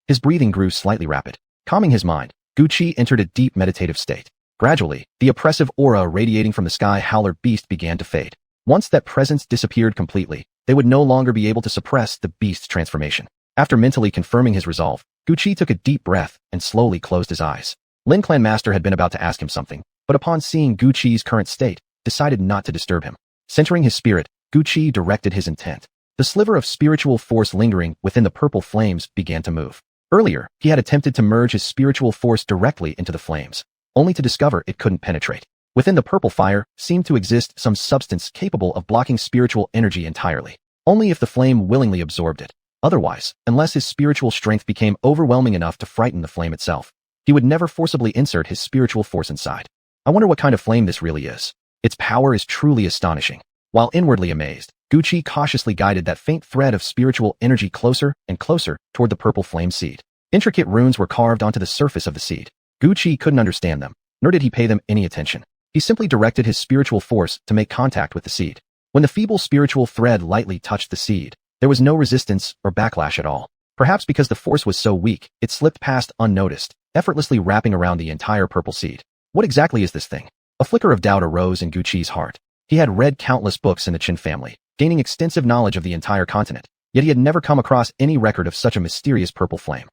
His breathing grew slightly rapid. Calming his mind, Guqi entered a deep meditative state. Gradually, the oppressive aura radiating from the sky howler beast began to fade. Once that presence disappeared completely, they would no longer be able to suppress the beast's transformation. After mentally confirming his resolve, Guqi took a deep breath and slowly closed his eyes. Lin Clan Master had been about to ask him something, but upon seeing Guqi's current state, decided not to disturb him. Centering his spirit, Guqi directed his intent. The sliver of spiritual force lingering within the purple flames began to move. Earlier, he had attempted to merge his spiritual force directly into the flames, only to discover it couldn't penetrate. Within the purple fire seemed to exist some substance capable of blocking spiritual energy entirely, only if the flame willingly absorbed it. Otherwise, unless his spiritual strength became overwhelming enough to frighten the flame itself, he would never forcibly insert his spiritual force inside. I wonder what kind of flame this really is. Its power is truly astonishing. While inwardly amazed, Gucci cautiously guided that faint thread of spiritual energy closer and closer toward the purple flame seed. Intricate runes were carved onto the surface of the seed. Gucci couldn't understand them, nor did he pay them any attention. He simply directed his spiritual force to make contact with the seed. When the feeble spiritual thread lightly touched the seed, there was no resistance or backlash at all. Perhaps because the force was so weak, it slipped past unnoticed, effortlessly wrapping around the entire purple seed. What exactly is this thing? A flicker of doubt arose in Gucci's heart. He had read countless books in the Qin family, gaining extensive knowledge of the entire continent, yet he had never come across any record of such a mysterious purple flame.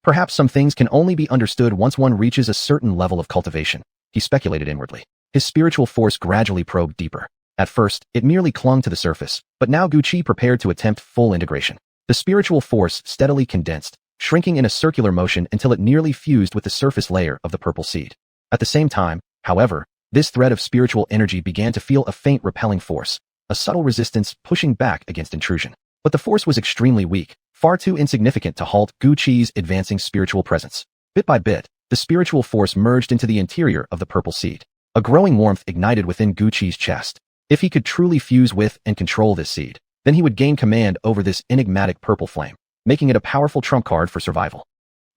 Perhaps some things can only be understood once one reaches a certain level of cultivation, he speculated inwardly. His spiritual force gradually probed deeper. At first, it merely clung to the surface, but now Gucci prepared to attempt full integration. The spiritual force steadily condensed, shrinking in a circular motion until it nearly fused with the surface layer of the purple seed. At the same time, however, this thread of spiritual energy began to feel a faint repelling force, a subtle resistance pushing back against intrusion. But the force was extremely weak, far too insignificant to halt Gucci's advancing spiritual presence. Bit by bit, the spiritual force merged into the interior of the purple seed. A growing warmth ignited within Gucci's chest. If he could truly fuse with and control this seed, then he would gain command over this enigmatic purple flame, making it a powerful trump card for survival.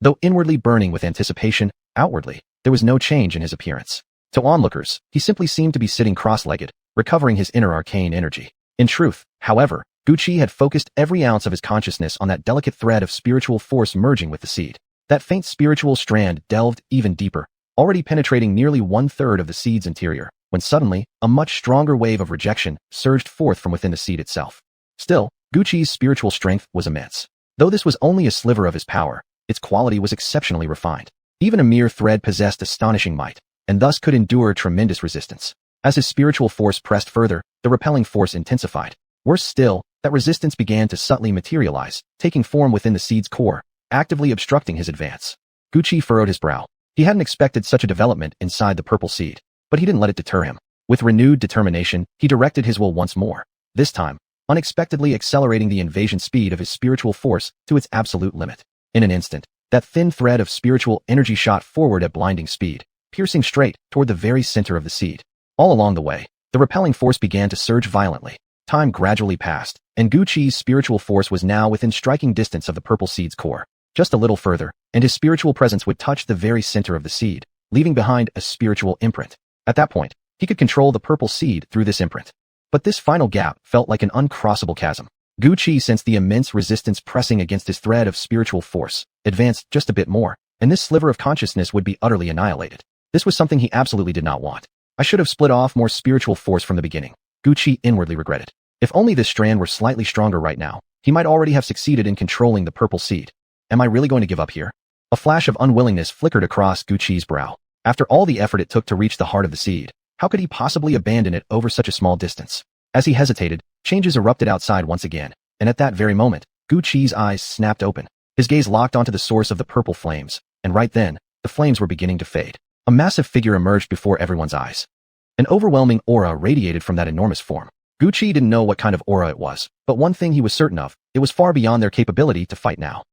Though inwardly burning with anticipation, outwardly, there was no change in his appearance. To onlookers, he simply seemed to be sitting cross-legged, recovering his inner arcane energy. In truth, however, Gucci had focused every ounce of his consciousness on that delicate thread of spiritual force merging with the seed. That faint spiritual strand delved even deeper, already penetrating nearly 1/3 of the seed's interior, when suddenly, a much stronger wave of rejection surged forth from within the seed itself. Still, Gucci's spiritual strength was immense. Though this was only a sliver of his power, its quality was exceptionally refined. Even a mere thread possessed astonishing might, and thus could endure tremendous resistance. As his spiritual force pressed further, the repelling force intensified. Worse still, that resistance began to subtly materialize, taking form within the seed's core, actively obstructing his advance. Gucci furrowed his brow. He hadn't expected such a development inside the purple seed, but he didn't let it deter him. With renewed determination, he directed his will once more, this time, unexpectedly accelerating the invasion speed of his spiritual force to its absolute limit. In an instant, that thin thread of spiritual energy shot forward at blinding speed, piercing straight toward the very center of the seed. All along the way, the repelling force began to surge violently. Time gradually passed, and Gucci's spiritual force was now within striking distance of the purple seed's core. Just a little further, and his spiritual presence would touch the very center of the seed, leaving behind a spiritual imprint. At that point, he could control the purple seed through this imprint. But this final gap felt like an uncrossable chasm. Gucci sensed the immense resistance pressing against his thread of spiritual force, advanced just a bit more, and this sliver of consciousness would be utterly annihilated. This was something he absolutely did not want. I should have split off more spiritual force from the beginning, Gucci inwardly regretted. If only this strand were slightly stronger right now, he might already have succeeded in controlling the purple seed. Am I really going to give up here? A flash of unwillingness flickered across Gucci's brow. After all the effort it took to reach the heart of the seed, how could he possibly abandon it over such a small distance? As he hesitated, changes erupted outside once again, and at that very moment, Gucci's eyes snapped open. His gaze locked onto the source of the purple flames, and right then, the flames were beginning to fade. A massive figure emerged before everyone's eyes. An overwhelming aura radiated from that enormous form. Gucci didn't know what kind of aura it was, but one thing he was certain of, it was far beyond their capability to fight now.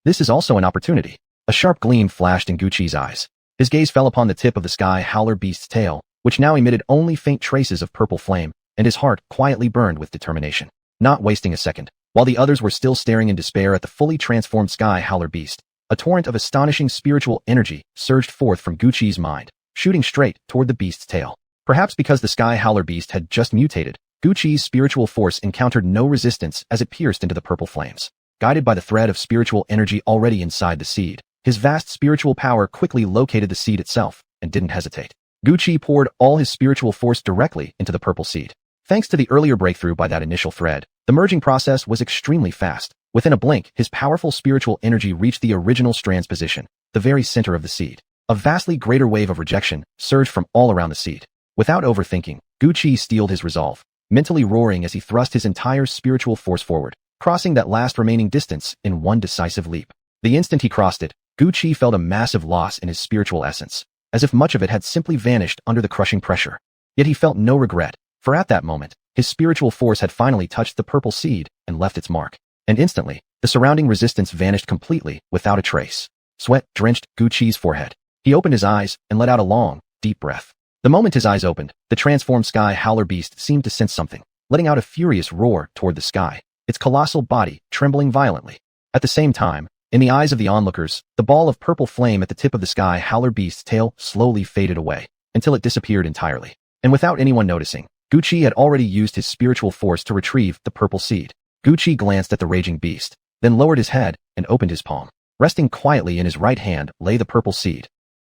This is also an opportunity. A sharp gleam flashed in Gucci's eyes. His gaze fell upon the tip of the sky howler beast's tail, which now emitted only faint traces of purple flame, and his heart quietly burned with determination. Not wasting a second, while the others were still staring in despair at the fully transformed sky howler beast, a torrent of astonishing spiritual energy surged forth from Gucci's mind, shooting straight toward the beast's tail. Perhaps because the sky howler beast had just mutated, Gucci's spiritual force encountered no resistance as it pierced into the purple flames. Guided by the thread of spiritual energy already inside the seed, his vast spiritual power quickly located the seed itself and didn't hesitate. Gucci poured all his spiritual force directly into the purple seed. Thanks to the earlier breakthrough by that initial thread, the merging process was extremely fast. Within a blink, his powerful spiritual energy reached the original strand's position, the very center of the seed. A vastly greater wave of rejection surged from all around the seed. Without overthinking, Gucci steeled his resolve, mentally roaring as he thrust his entire spiritual force forward, crossing that last remaining distance in one decisive leap. The instant he crossed it, Gucci felt a massive loss in his spiritual essence, as if much of it had simply vanished under the crushing pressure. Yet he felt no regret, for at that moment, his spiritual force had finally touched the purple seed and left its mark. And instantly, The surrounding resistance vanished completely, without a trace. Sweat drenched Gucci's forehead. He opened his eyes and let out a long, deep breath. The moment his eyes opened, the transformed sky howler beast seemed to sense something, letting out a furious roar toward the sky, its colossal body trembling violently. At the same time, in the eyes of the onlookers, the ball of purple flame at the tip of the sky howler beast's tail slowly faded away, until it disappeared entirely. And without anyone noticing, Gucci had already used his spiritual force to retrieve the purple seed. Gucci glanced at the raging beast, then lowered his head and opened his palm. Resting quietly in his right hand lay the purple seed.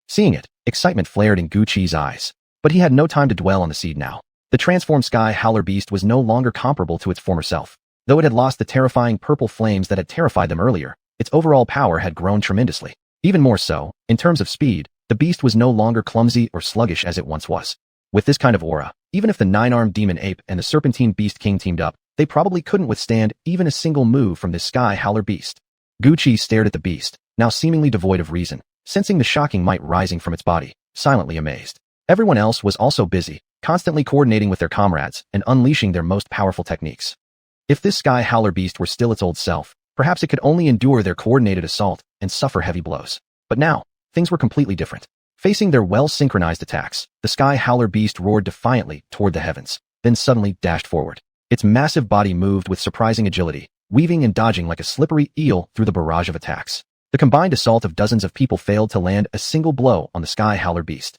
Seeing it, excitement flared in Gucci's eyes. But he had no time to dwell on the seed now. The transformed sky howler beast was no longer comparable to its former self. Though it had lost the terrifying purple flames that had terrified them earlier, its overall power had grown tremendously. Even more so, in terms of speed, the beast was no longer clumsy or sluggish as it once was. With this kind of aura, even if the 9-armed demon ape and the serpentine beast king teamed up, they probably couldn't withstand even a single move from this sky howler beast. Gucci stared at the beast, now seemingly devoid of reason, sensing the shocking might rising from its body, silently amazed. Everyone else was also busy, constantly coordinating with their comrades and unleashing their most powerful techniques. If this sky howler beast were still its old self, perhaps it could only endure their coordinated assault and suffer heavy blows. But now, things were completely different. Facing their well-synchronized attacks, the sky howler beast roared defiantly toward the heavens, then suddenly dashed forward. Its massive body moved with surprising agility, weaving and dodging like a slippery eel through the barrage of attacks. The combined assault of dozens of people failed to land a single blow on the sky howler beast.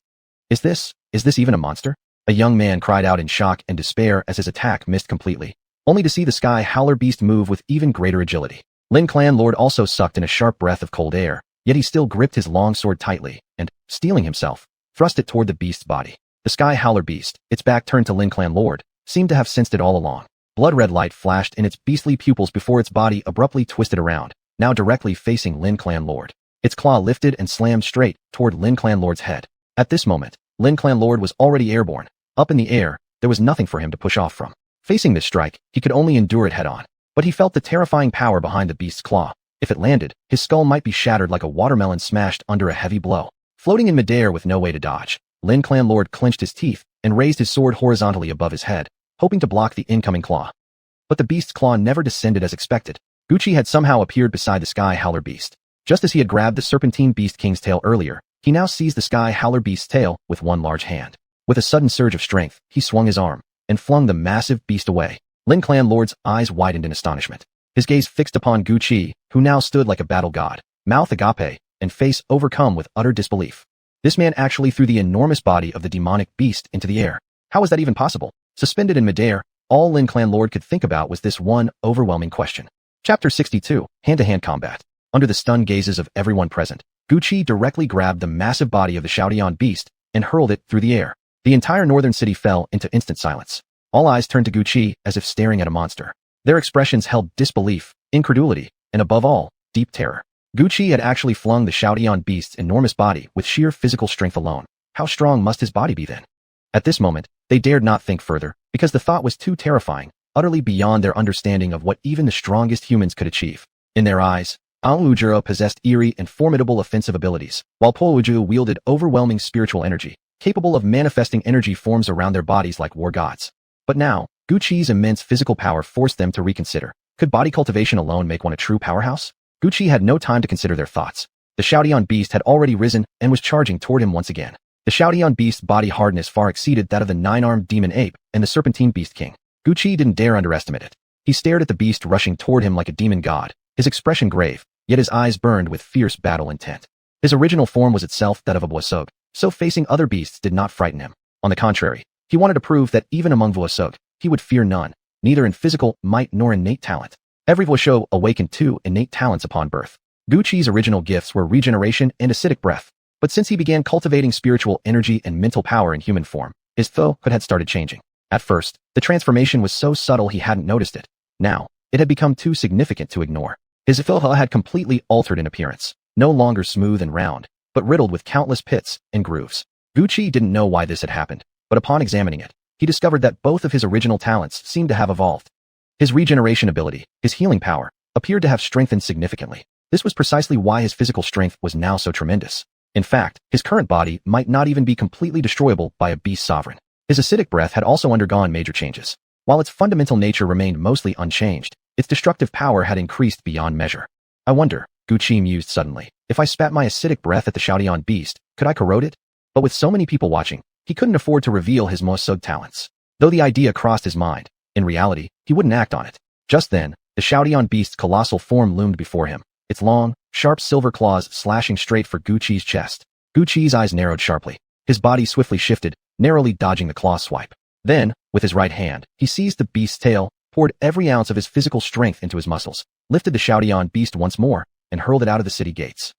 Is this even a monster? A young man cried out in shock and despair as his attack missed completely, only to see the sky howler beast move with even greater agility. Lin Clan Lord also sucked in a sharp breath of cold air, yet he still gripped his long sword tightly and, steeling himself, thrust it toward the beast's body. The sky howler beast, its back turned to Lin Clan Lord, seemed to have sensed it all along. Blood-red light flashed in its beastly pupils before its body abruptly twisted around, now directly facing Lin Clan Lord. Its claw lifted and slammed straight toward Lin Clan Lord's head. At this moment, Lin Clan Lord was already airborne. Up in the air, there was nothing for him to push off from. Facing this strike, he could only endure it head-on. But he felt the terrifying power behind the beast's claw. If it landed, his skull might be shattered like a watermelon smashed under a heavy blow. Floating in midair with no way to dodge, Lin Clan Lord clenched his teeth and raised his sword horizontally above his head, hoping to block the incoming claw. But the beast's claw never descended as expected. Gucci had somehow appeared beside the sky howler beast. Just as he had grabbed the serpentine beast king's tail earlier, he now seized the sky howler beast's tail with one large hand. With a sudden surge of strength, he swung his arm and flung the massive beast away. Lin Clan Lord's eyes widened in astonishment. His gaze fixed upon Gucci, who now stood like a battle god, mouth agape, and face overcome with utter disbelief. This man actually threw the enormous body of the demonic beast into the air. How was that even possible? Suspended in midair, all Lin Clan Lord could think about was this one overwhelming question. Chapter 62, Hand-to-Hand Combat. Under the stunned gazes of everyone present, Gucci directly grabbed the massive body of the Xiaodian beast and hurled it through the air. The entire northern city fell into instant silence. All eyes turned to Gucci as if staring at a monster. Their expressions held disbelief, incredulity, and above all, deep terror. Gucci had actually flung the Xiaodian beast's enormous body with sheer physical strength alone. How strong must his body be then? At this moment, they dared not think further, because the thought was too terrifying, utterly beyond their understanding of what even the strongest humans could achieve. In their eyes, Aoujuro possessed eerie and formidable offensive abilities, while Pouju wielded overwhelming spiritual energy, capable of manifesting energy forms around their bodies like war gods. But now, Gucci's immense physical power forced them to reconsider. Could body cultivation alone make one a true powerhouse? Gucci had no time to consider their thoughts. The Xiaodian beast had already risen and was charging toward him once again. The Xiaodian beast's body hardness far exceeded that of the 9-armed demon ape and the serpentine beast king. Gucci didn't dare underestimate it. He stared at the beast rushing toward him like a demon god, his expression grave, yet his eyes burned with fierce battle intent. His original form was itself that of a Vuosog, so facing other beasts did not frighten him. On the contrary, he wanted to prove that even among Vuosog, he would fear none, neither in physical might nor innate talent. Every Vuosho awakened two innate talents upon birth. Gucci's original gifts were regeneration and acidic breath, but since he began cultivating spiritual energy and mental power in human form, his Tho had started changing. At first, the transformation was so subtle he hadn't noticed it. Now, it had become too significant to ignore. His Tho had completely altered in appearance, no longer smooth and round, but riddled with countless pits and grooves. Gucci didn't know why this had happened, but upon examining it, he discovered that both of his original talents seemed to have evolved. His regeneration ability, his healing power, appeared to have strengthened significantly. This was precisely why his physical strength was now so tremendous. In fact, his current body might not even be completely destroyable by a beast sovereign. His acidic breath had also undergone major changes. While its fundamental nature remained mostly unchanged, Its destructive power had increased beyond measure. I wonder, Guqi mused suddenly, if I spat my acidic breath at the Xiaodian beast, could I corrode it? But with so many people watching, he couldn't afford to reveal his Mosug talents. Though the idea crossed his mind, in reality, he wouldn't act on it. Just then, the Xiaodian beast's colossal form loomed before him, its long, sharp silver claws slashing straight for Guqi's chest. Guqi's eyes narrowed sharply. His body swiftly shifted, narrowly dodging the claw swipe. Then, with his right hand, he seized the beast's tail, poured every ounce of his physical strength into his muscles, lifted the Xiaodian beast once more, and hurled it out of the city gates.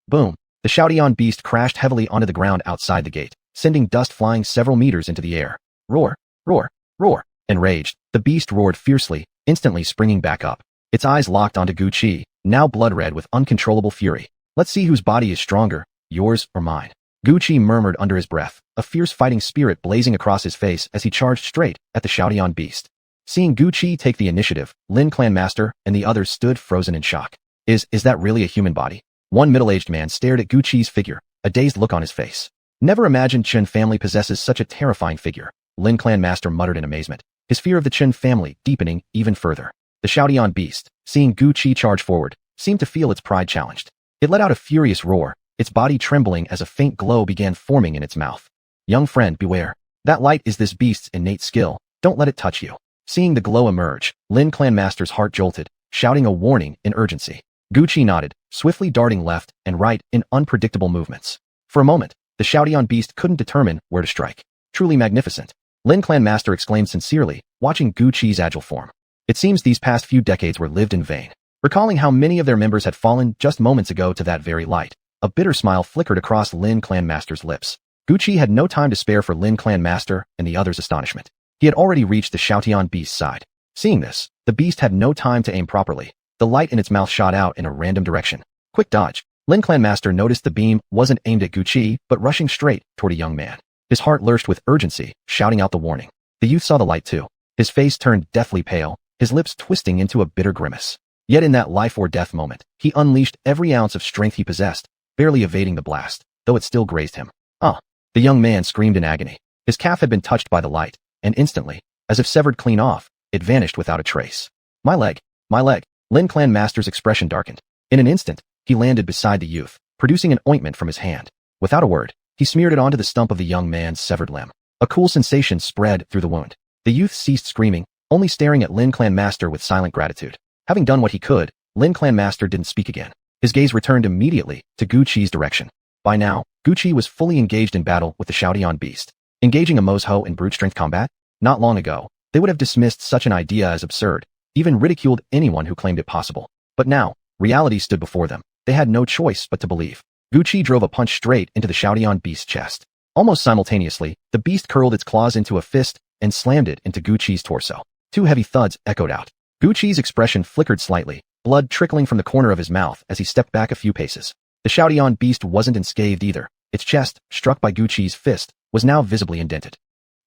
Boom! The Xiaodian beast crashed heavily onto the ground outside the gate, sending dust flying several meters into the air. Roar! Roar! Roar! Enraged, the beast roared fiercely, instantly springing back up. Its eyes locked onto Guqi, now blood-red with uncontrollable fury. Let's see whose body is stronger, yours or mine. Guqi murmured under his breath, a fierce fighting spirit blazing across his face as he charged straight at the Xiaodian beast. Seeing Guqi take the initiative, Lin Clan Master and the others stood frozen in shock. Is that really a human body? One middle-aged man stared at Guqi's figure, a dazed look on his face. Never imagined Chen family possesses such a terrifying figure, Lin Clan Master muttered in amazement, his fear of the Chen family deepening even further. The Xiaodian beast, seeing Guqi charge forward, seemed to feel its pride challenged. It let out a furious roar, its body trembling as a faint glow began forming in its mouth. Young friend, beware. That light is this beast's innate skill, don't let it touch you. Seeing the glow emerge, Lin Clan Master's heart jolted, shouting a warning in urgency. Guqi nodded, swiftly darting left and right in unpredictable movements. For a moment, the Xiaodian beast couldn't determine where to strike. Truly magnificent. Lin Clan Master exclaimed sincerely, watching Guqi's agile form. It seems these past few decades were lived in vain. Recalling how many of their members had fallen just moments ago to that very light, a bitter smile flickered across Lin Clan Master's lips. Guqi had no time to spare for Lin Clan Master and the others' astonishment. He had already reached the Xiaodian beast's side. Seeing this, the beast had no time to aim properly. The light in its mouth shot out in a random direction. Quick dodge. Lin Clan Master noticed the beam wasn't aimed at Guqi, but rushing straight toward a young man. His heart lurched with urgency, shouting out the warning. The youth saw the light too. His face turned deathly pale, his lips twisting into a bitter grimace. Yet in that life or death moment, he unleashed every ounce of strength he possessed, barely evading the blast, though it still grazed him. Ah! The young man screamed in agony. His calf had been touched by the light, and instantly, as if severed clean off, it vanished without a trace. My leg! My leg! Lin Clan Master's expression darkened. In an instant, he landed beside the youth, producing an ointment from his hand. Without a word, he smeared it onto the stump of the young man's severed limb. A cool sensation spread through the wound. The youth ceased screaming, only staring at Lin Clan Master with silent gratitude. Having done what he could, Lin Clan Master didn't speak again. His gaze returned immediately to Guqi's direction. By now, Guqi was fully engaged in battle with the Xiaodian beast. Engaging a Mozho in brute strength combat? Not long ago, they would have dismissed such an idea as absurd, even ridiculed anyone who claimed it possible. But now, reality stood before them. They had no choice but to believe. Guqi drove a punch straight into the Xiaodian beast's chest. Almost simultaneously, the beast curled its claws into a fist and slammed it into Guqi's torso. Two heavy thuds echoed out. Guqi's expression flickered slightly, blood trickling from the corner of his mouth as he stepped back a few paces. The Xiaodian beast wasn't unscathed either. Its chest, struck by Guqi's fist, was now visibly indented.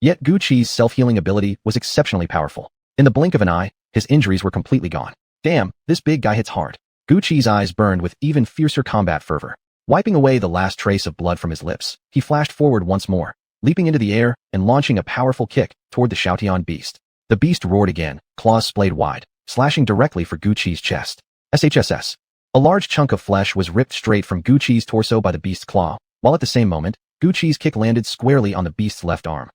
Yet Guqi's self-healing ability was exceptionally powerful. In the blink of an eye, his injuries were completely gone. Damn, this big guy hits hard. Guqi's eyes burned with even fiercer combat fervor. Wiping away the last trace of blood from his lips, he flashed forward once more, leaping into the air and launching a powerful kick toward the Xiaodian beast. The beast roared again, claws splayed wide, slashing directly for Guqi's chest. SHSS. A large chunk of flesh was ripped straight from Guqi's torso by the beast's claw, while at the same moment, Guqi's kick landed squarely on the beast's left arm.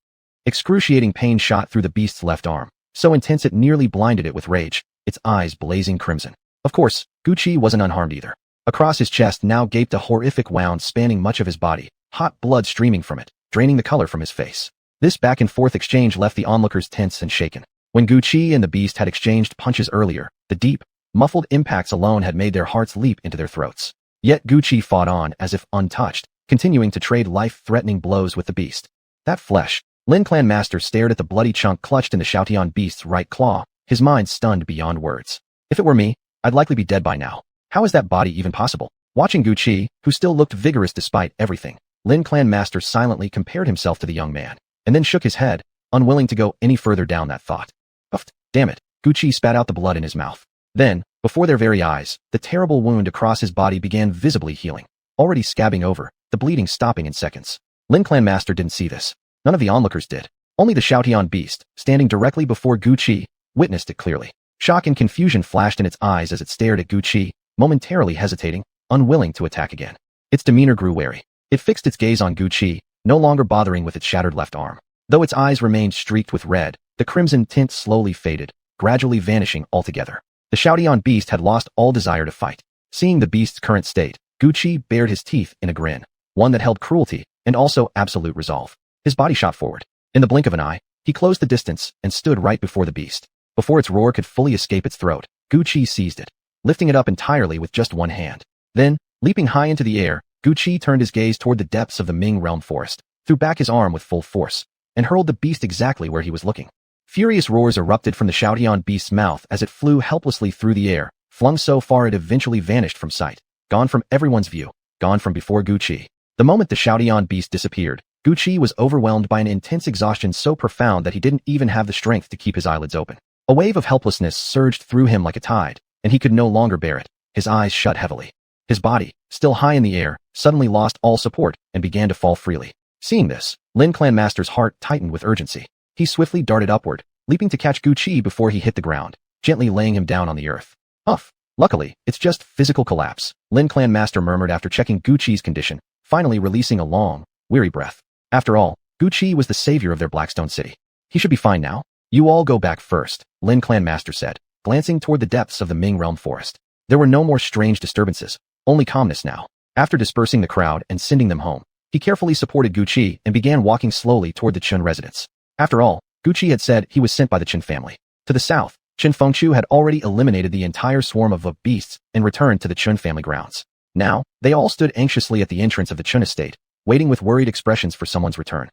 Excruciating pain shot through the beast's left arm, so intense it nearly blinded it with rage, its eyes blazing crimson. Of course, Guqi wasn't unharmed either. Across his chest now gaped a horrific wound spanning much of his body, hot blood streaming from it, draining the color from his face. This back-and-forth exchange left the onlookers tense and shaken. When Guqi and the beast had exchanged punches earlier, the deep, muffled impacts alone had made their hearts leap into their throats. Yet Guqi fought on as if untouched, continuing to trade life-threatening blows with the beast. That flesh! Lin Clan Master stared at the bloody chunk clutched in the Xiaodian beast's right claw, his mind stunned beyond words. If it were me, I'd likely be dead by now. How is that body even possible? Watching Guqi, who still looked vigorous despite everything, Lin Clan Master silently compared himself to the young man, and then shook his head, unwilling to go any further down that thought. Uffed, damn it, Guqi spat out the blood in his mouth. Then, before their very eyes, the terrible wound across his body began visibly healing, already scabbing over, the bleeding stopping in seconds. Lin Clan Master didn't see this. None of the onlookers did. Only the Xiaodian beast, standing directly before Guqi, witnessed it clearly. Shock and confusion flashed in its eyes as it stared at Gu Qi, momentarily hesitating, unwilling to attack again. Its demeanor grew wary. It fixed its gaze on Gu Qi, no longer bothering with its shattered left arm. Though its eyes remained streaked with red, the crimson tint slowly faded, gradually vanishing altogether. The Xiaotian beast had lost all desire to fight. Seeing the beast's current state, Gu Qi bared his teeth in a grin, one that held cruelty and also absolute resolve. His body shot forward. In the blink of an eye, he closed the distance and stood right before the beast. Before its roar could fully escape its throat, Gu Qi seized it, lifting it up entirely with just one hand. Then, leaping high into the air, Gu Qi turned his gaze toward the depths of the Ming realm forest, threw back his arm with full force, and hurled the beast exactly where he was looking. Furious roars erupted from the Xiaotian beast's mouth as it flew helplessly through the air, flung so far it eventually vanished from sight, gone from everyone's view, gone from before Gu Qi. The moment the Xiaotian beast disappeared, Gu Qi was overwhelmed by an intense exhaustion so profound that he didn't even have the strength to keep his eyelids open. A wave of helplessness surged through him like a tide, and he could no longer bear it. His eyes shut heavily. His body, still high in the air, suddenly lost all support and began to fall freely. Seeing this, Lin Clan Master's heart tightened with urgency. He swiftly darted upward, leaping to catch Gu Qi before he hit the ground, gently laying him down on the earth. Huff! Luckily, it's just physical collapse, Lin Clan Master murmured after checking Gu Qi's condition, finally releasing a long, weary breath. After all, Gu Qi was the savior of their Blackstone city. He should be fine now. You all go back first, Lin Clan Master said, glancing toward the depths of the Ming realm forest. There were no more strange disturbances, only calmness now. After dispersing the crowd and sending them home, he carefully supported Gu Qi and began walking slowly toward the Chun residence. After all, Gu Qi had said he was sent by the Chun family. To the south, Chen Fengchu had already eliminated the entire swarm of beasts and returned to the Chun family grounds. Now, they all stood anxiously at the entrance of the Chun estate, waiting with worried expressions for someone's return.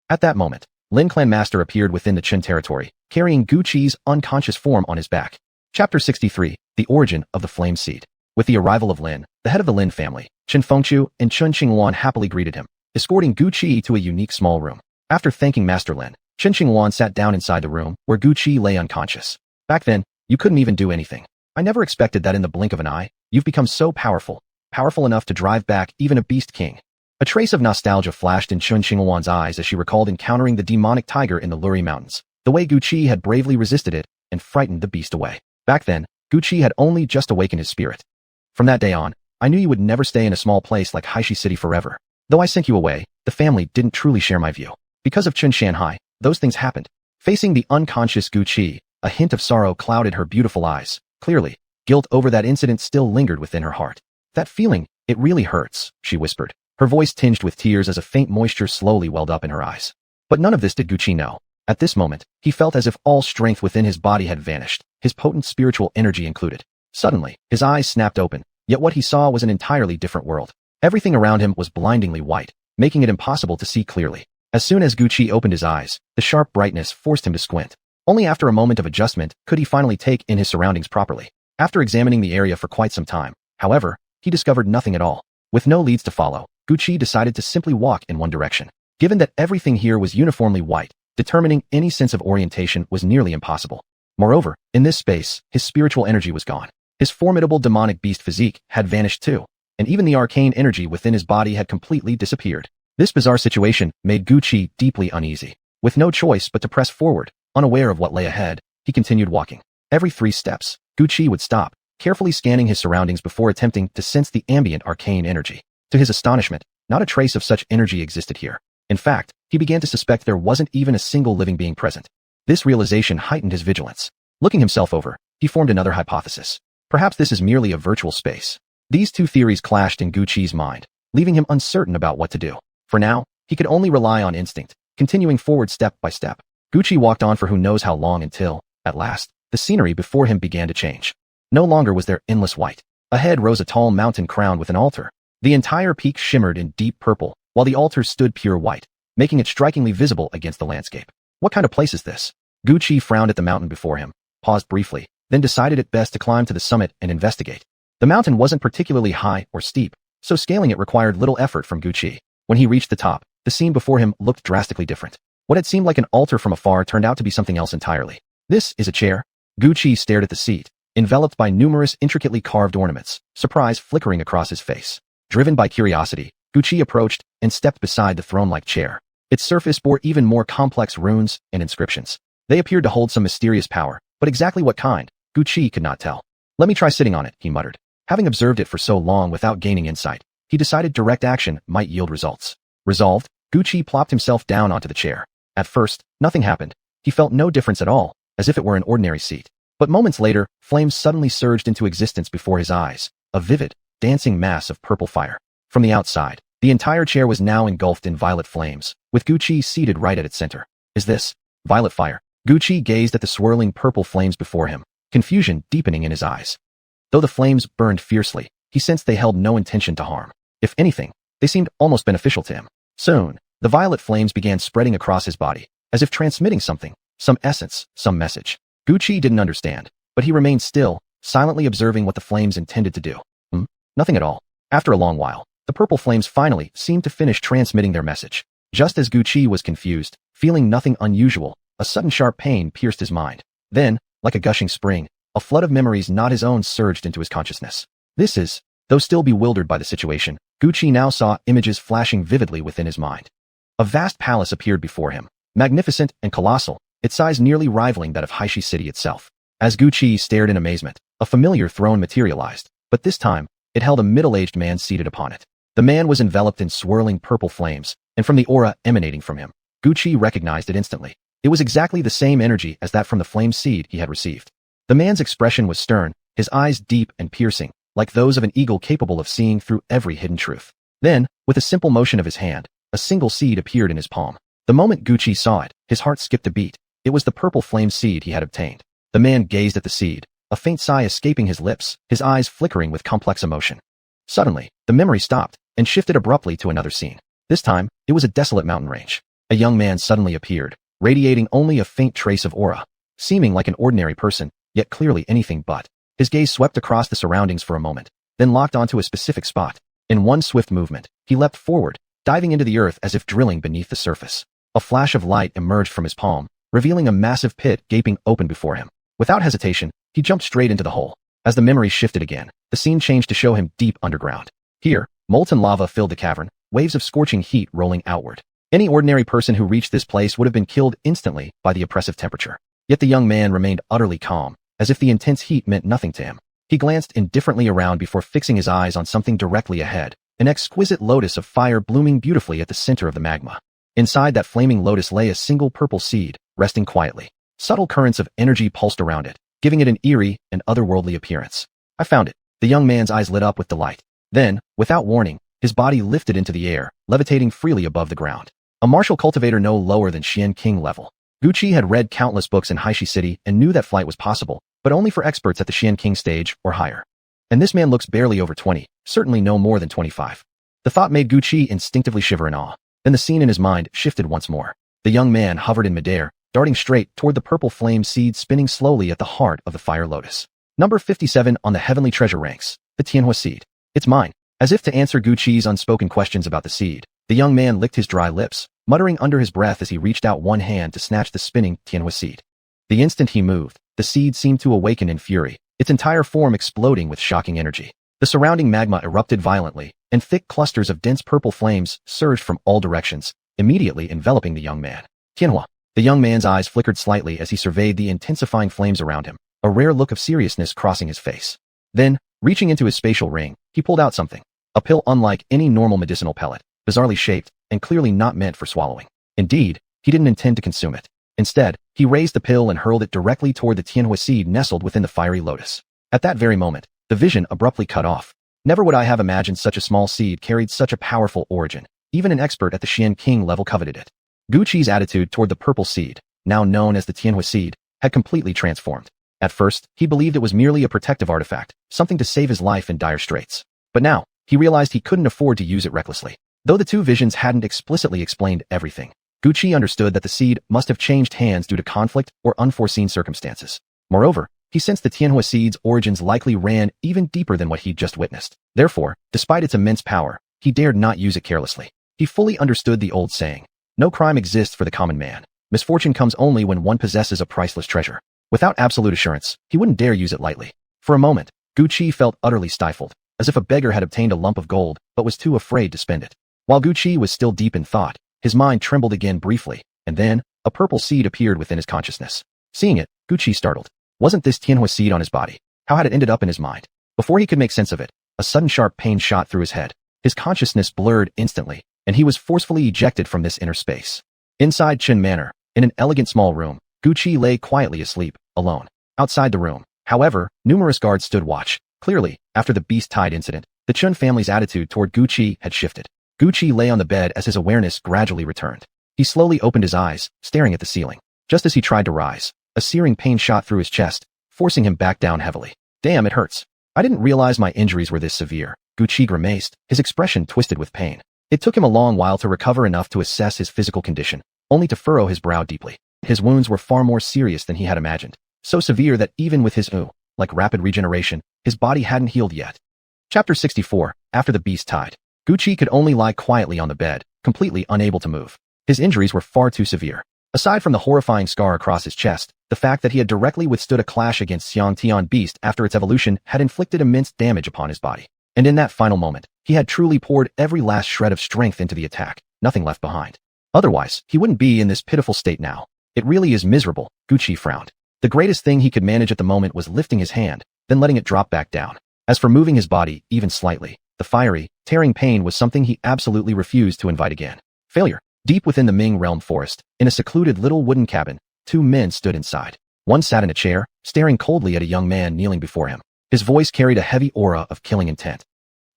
At that moment, Lin Clan Master appeared within the Chun territory, carrying Gu Qi's unconscious form on his back. Chapter 63, The Origin of the Flame Seed. With the arrival of Lin, the head of the Lin family, Chen Fengchu and Chun Qingwan happily greeted him, escorting Gu Qi to a unique small room. After thanking Master Lin, Chen Qingwan sat down inside the room where Gu Qi lay unconscious. Back then, you couldn't even do anything. I never expected that in the blink of an eye, you've become so powerful enough to drive back even a beast king. A trace of nostalgia flashed in Chun Qingwan's eyes as she recalled encountering the demonic tiger in the Luri Mountains, the way Gu Qi had bravely resisted it and frightened the beast away. Back then, Gu Qi had only just awakened his spirit. From that day on, I knew you would never stay in a small place like Haishi City forever. Though I sent you away, the family didn't truly share my view. Because of Chun Shanhai, those things happened. Facing the unconscious Gu Qi, a hint of sorrow clouded her beautiful eyes. Clearly, guilt over that incident still lingered within her heart. That feeling, it really hurts, she whispered, her voice tinged with tears as a faint moisture slowly welled up in her eyes. But none of this did Gu Qi know. At this moment, he felt as if all strength within his body had vanished, his potent spiritual energy included. Suddenly, his eyes snapped open, yet what he saw was an entirely different world. Everything around him was blindingly white, making it impossible to see clearly. As soon as Gu Qi opened his eyes, the sharp brightness forced him to squint. Only after a moment of adjustment could he finally take in his surroundings properly. After examining the area for quite some time, however, he discovered nothing at all. With no leads to follow, Gu Qi decided to simply walk in one direction. Given that everything here was uniformly white, determining any sense of orientation was nearly impossible. Moreover, in this space, his spiritual energy was gone. His formidable demonic beast physique had vanished too, and even the arcane energy within his body had completely disappeared. This bizarre situation made Gu Qi deeply uneasy. With no choice but to press forward, unaware of what lay ahead, he continued walking. Every 3 steps, Gu Qi would stop, carefully scanning his surroundings before attempting to sense the ambient arcane energy. To his astonishment, not a trace of such energy existed here. In fact, he began to suspect there wasn't even a single living being present. This realization heightened his vigilance. Looking himself over, he formed another hypothesis. Perhaps this is merely a virtual space. These two theories clashed in Gu Qi's mind, leaving him uncertain about what to do. For now, he could only rely on instinct, continuing forward step by step. Gu Qi walked on for who knows how long until, at last, the scenery before him began to change. No longer was there endless white. Ahead rose a tall mountain crowned with an altar. The entire peak shimmered in deep purple, while the altar stood pure white, making it strikingly visible against the landscape. What kind of place is this? Gu Qi frowned at the mountain before him, paused briefly, then decided it best to climb to the summit and investigate. The mountain wasn't particularly high or steep, so scaling it required little effort from Gu Qi. When he reached the top, the scene before him looked drastically different. What had seemed like an altar from afar turned out to be something else entirely. This is a chair? Gu Qi stared at the seat, enveloped by numerous intricately carved ornaments, surprise flickering across his face. Driven by curiosity, Gu Qi approached and stepped beside the throne-like chair. Its surface bore even more complex runes and inscriptions. They appeared to hold some mysterious power, but exactly what kind, Guqi could not tell. Let me try sitting on it, he muttered. Having observed it for so long without gaining insight, he decided direct action might yield results. Resolved, Guqi plopped himself down onto the chair. At first, nothing happened. He felt no difference at all, as if it were an ordinary seat. But moments later, flames suddenly surged into existence before his eyes, a vivid, dancing mass of purple fire. From the outside, the entire chair was now engulfed in violet flames, with Guqi seated right at its center. Is this violet fire? Guqi gazed at the swirling purple flames before him, confusion deepening in his eyes. Though the flames burned fiercely, he sensed they held no intention to harm. If anything, they seemed almost beneficial to him. Soon, the violet flames began spreading across his body, as if transmitting something, some essence, some message. Guqi didn't understand, but he remained still, silently observing what the flames intended to do. Nothing at all. After a long while, the purple flames finally seemed to finish transmitting their message. Just as Guqi was confused, feeling nothing unusual, a sudden sharp pain pierced his mind. Then, like a gushing spring, a flood of memories not his own surged into his consciousness. Though still bewildered by the situation, Guqi now saw images flashing vividly within his mind. A vast palace appeared before him, magnificent and colossal, its size nearly rivaling that of Haishi City itself. As Guqi stared in amazement, a familiar throne materialized, but this time, it held a middle-aged man seated upon it. The man was enveloped in swirling purple flames, and from the aura emanating from him, Guqi recognized it instantly. It was exactly the same energy as that from the flame seed he had received. The man's expression was stern, his eyes deep and piercing, like those of an eagle capable of seeing through every hidden truth. Then, with a simple motion of his hand, a single seed appeared in his palm. The moment Guqi saw it, his heart skipped a beat. It was the purple flame seed he had obtained. The man gazed at the seed, a faint sigh escaping his lips, his eyes flickering with complex emotion. Suddenly, the memory stopped and shifted abruptly to another scene. This time, it was a desolate mountain range. A young man suddenly appeared, radiating only a faint trace of aura, seeming like an ordinary person, yet clearly anything but. His gaze swept across the surroundings for a moment, then locked onto a specific spot. In one swift movement, he leapt forward, diving into the earth as if drilling beneath the surface. A flash of light emerged from his palm, revealing a massive pit gaping open before him. Without hesitation, he jumped straight into the hole. As the memory shifted again, the scene changed to show him deep underground. Here, molten lava filled the cavern, waves of scorching heat rolling outward. Any ordinary person who reached this place would have been killed instantly by the oppressive temperature. Yet the young man remained utterly calm, as if the intense heat meant nothing to him. He glanced indifferently around before fixing his eyes on something directly ahead, an exquisite lotus of fire blooming beautifully at the center of the magma. Inside that flaming lotus lay a single purple seed, resting quietly. Subtle currents of energy pulsed around it, giving it an eerie and otherworldly appearance. I found it. The young man's eyes lit up with delight. Then, without warning, his body lifted into the air, levitating freely above the ground. A martial cultivator no lower than Xian King level. Guqi had read countless books in Haishi City and knew that flight was possible, but only for experts at the Xian King stage or higher. And this man looks barely over 20, certainly no more than 25. The thought made Guqi instinctively shiver in awe. Then the scene in his mind shifted once more. The young man hovered in midair, darting straight toward the purple flame seed spinning slowly at the heart of the fire lotus. Number 57 on the heavenly treasure ranks, the Tianhua seed. It's mine. As if to answer Guqi's unspoken questions about the seed, the young man licked his dry lips, muttering under his breath as he reached out one hand to snatch the spinning Tianhua seed. The instant he moved, the seed seemed to awaken in fury, its entire form exploding with shocking energy. The surrounding magma erupted violently, and thick clusters of dense purple flames surged from all directions, immediately enveloping the young man. Tianhua. The young man's eyes flickered slightly as he surveyed the intensifying flames around him, a rare look of seriousness crossing his face. Then, reaching into his spatial ring, he pulled out something. A pill unlike any normal medicinal pellet, bizarrely shaped, and clearly not meant for swallowing. Indeed, he didn't intend to consume it. Instead, he raised the pill and hurled it directly toward the Tianhua seed nestled within the fiery lotus. At that very moment, the vision abruptly cut off. Never would I have imagined such a small seed carried such a powerful origin. Even an expert at the Xian King level coveted it. Guqi's attitude toward the purple seed, now known as the Tianhua seed, had completely transformed. At first, he believed it was merely a protective artifact, something to save his life in dire straits. But now, he realized he couldn't afford to use it recklessly. Though the two visions hadn't explicitly explained everything, Guqi understood that the seed must have changed hands due to conflict or unforeseen circumstances. Moreover, he sensed the Tianhua seed's origins likely ran even deeper than what he'd just witnessed. Therefore, despite its immense power, he dared not use it carelessly. He fully understood the old saying, no crime exists for the common man. Misfortune comes only when one possesses a priceless treasure. Without absolute assurance, he wouldn't dare use it lightly. For a moment, Guqi felt utterly stifled, as if a beggar had obtained a lump of gold but was too afraid to spend it. While Guqi was still deep in thought, his mind trembled again briefly, and then, a purple seed appeared within his consciousness. Seeing it, Guqi startled. Wasn't this Tianhua seed on his body? How had it ended up in his mind? Before he could make sense of it, a sudden sharp pain shot through his head. His consciousness blurred instantly, and he was forcefully ejected from this inner space. Inside Qin Manor, in an elegant small room, Gu Qi lay quietly asleep, alone. Outside the room, however, numerous guards stood watch. Clearly, after the beast-tied incident, the Chun family's attitude toward Gu Qi had shifted. Gu Qi lay on the bed as his awareness gradually returned. He slowly opened his eyes, staring at the ceiling. Just as he tried to rise, a searing pain shot through his chest, forcing him back down heavily. Damn, it hurts. I didn't realize my injuries were this severe. Gu Qi grimaced, his expression twisted with pain. It took him a long while to recover enough to assess his physical condition, only to furrow his brow deeply. His wounds were far more serious than he had imagined. So severe that even with his like rapid regeneration, his body hadn't healed yet. Chapter 64, After the Beast Tied. Gu Qi could only lie quietly on the bed, completely unable to move. His injuries were far too severe. Aside from the horrifying scar across his chest, the fact that he had directly withstood a clash against Xiang Tian Beast after its evolution had inflicted immense damage upon his body. And in that final moment, he had truly poured every last shred of strength into the attack, nothing left behind. Otherwise, he wouldn't be in this pitiful state now. It really is miserable, Gu Qi frowned. The greatest thing he could manage at the moment was lifting his hand, then letting it drop back down. As for moving his body, even slightly, the fiery, tearing pain was something he absolutely refused to invite again. Failure. Deep within the Ming Realm forest, in a secluded little wooden cabin, two men stood inside. One sat in a chair, staring coldly at a young man kneeling before him. His voice carried a heavy aura of killing intent.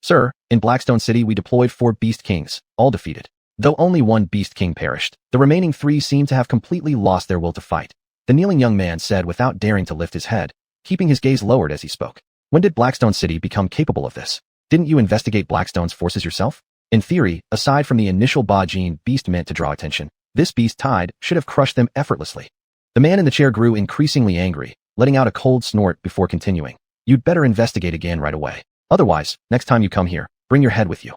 Sir, in Blackstone City we deployed 4 Beast Kings, all defeated. Though only 1 Beast King perished, the remaining 3 seemed to have completely lost their will to fight. The kneeling young man said without daring to lift his head, keeping his gaze lowered as he spoke. When did Blackstone City become capable of this? Didn't you investigate Blackstone's forces yourself? In theory, aside from the initial Ba Jin beast meant to draw attention, this beast tied should have crushed them effortlessly. The man in the chair grew increasingly angry, letting out a cold snort before continuing. You'd better investigate again right away. Otherwise, next time you come here, bring your head with you.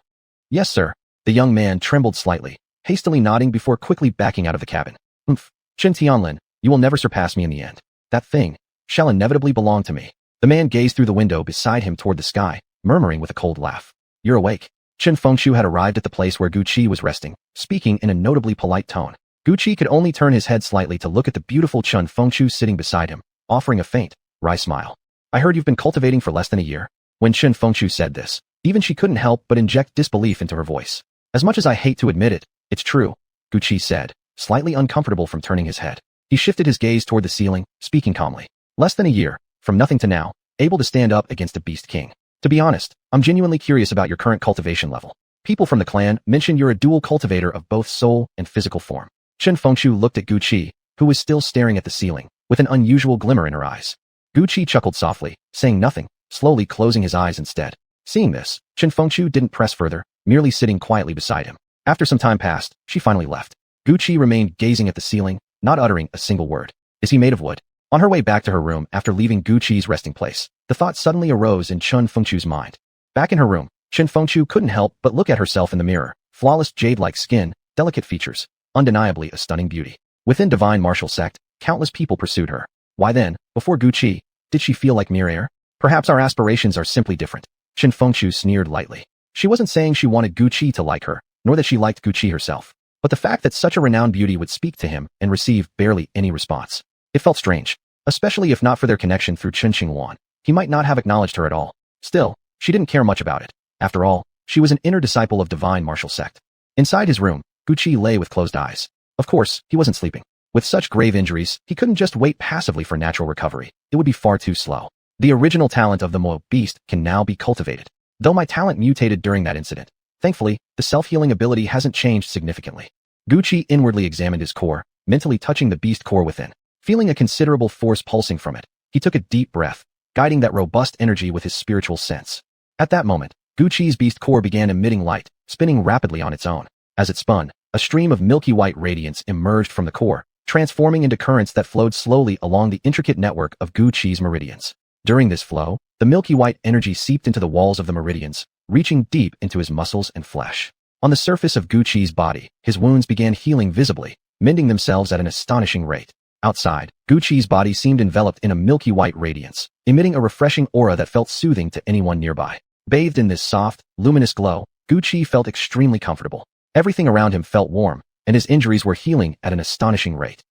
Yes, sir. The young man trembled slightly, hastily nodding before quickly backing out of the cabin. Qin Tianlin, you will never surpass me in the end. That thing shall inevitably belong to me. The man gazed through the window beside him toward the sky, murmuring with a cold laugh. You're awake. Qin Fengshu had arrived at the place where Gu Qi was resting, speaking in a notably polite tone. Gu Qi could only turn his head slightly to look at the beautiful Qin Fengshu sitting beside him, offering a faint, wry smile. I heard you've been cultivating for less than a year. When Qin Fengshu said this, even she couldn't help but inject disbelief into her voice. As much as I hate to admit it, it's true, Gu Qi said, slightly uncomfortable from turning his head. He shifted his gaze toward the ceiling, speaking calmly. Less than a year, from nothing to now, able to stand up against a beast king. To be honest, I'm genuinely curious about your current cultivation level. People from the clan mention you're a dual cultivator of both soul and physical form. Qin Fengshu looked at Gu Qi, who was still staring at the ceiling, with an unusual glimmer in her eyes. Gu Qi chuckled softly, saying nothing, slowly closing his eyes instead. Seeing this, Qin Fengshu didn't press further, merely sitting quietly beside him. After some time passed, she finally left. Gu Qi remained gazing at the ceiling, not uttering a single word. Is he made of wood? On her way back to her room after leaving Gu Qi's resting place, the thought suddenly arose in Qin Fengshu's mind. Back in her room, Qin Fengshu couldn't help but look at herself in the mirror. Flawless jade-like skin, delicate features, undeniably a stunning beauty. Within divine martial sect, countless people pursued her. Why then, before Gu Qi, did she feel like mere air? Perhaps our aspirations are simply different. Qin Fengshu sneered lightly. She wasn't saying she wanted Gu Qi to like her, nor that she liked Gu Qi herself. But the fact that such a renowned beauty would speak to him and receive barely any response. It felt strange, especially if not for their connection through Qin Xingwan. He might not have acknowledged her at all. Still, she didn't care much about it. After all, she was an inner disciple of divine martial sect. Inside his room, Gu Qi lay with closed eyes. Of course, he wasn't sleeping. With such grave injuries, he couldn't just wait passively for natural recovery. It would be far too slow. The original talent of the Mo beast can now be cultivated. Though my talent mutated during that incident, thankfully, the self-healing ability hasn't changed significantly. Gu Qi inwardly examined his core, mentally touching the beast core within. Feeling a considerable force pulsing from it, he took a deep breath, guiding that robust energy with his spiritual sense. At that moment, Gu Qi's beast core began emitting light, spinning rapidly on its own. As it spun, a stream of milky white radiance emerged from the core, transforming into currents that flowed slowly along the intricate network of Gu Qi's meridians. During this flow, the milky white energy seeped into the walls of the meridians, reaching deep into his muscles and flesh. On the surface of Gu Qi's body, his wounds began healing visibly, mending themselves at an astonishing rate. Outside, Gu Qi's body seemed enveloped in a milky white radiance, emitting a refreshing aura that felt soothing to anyone nearby. Bathed in this soft, luminous glow, Gu Qi felt extremely comfortable. Everything around him felt warm, and his injuries were healing at an astonishing rate.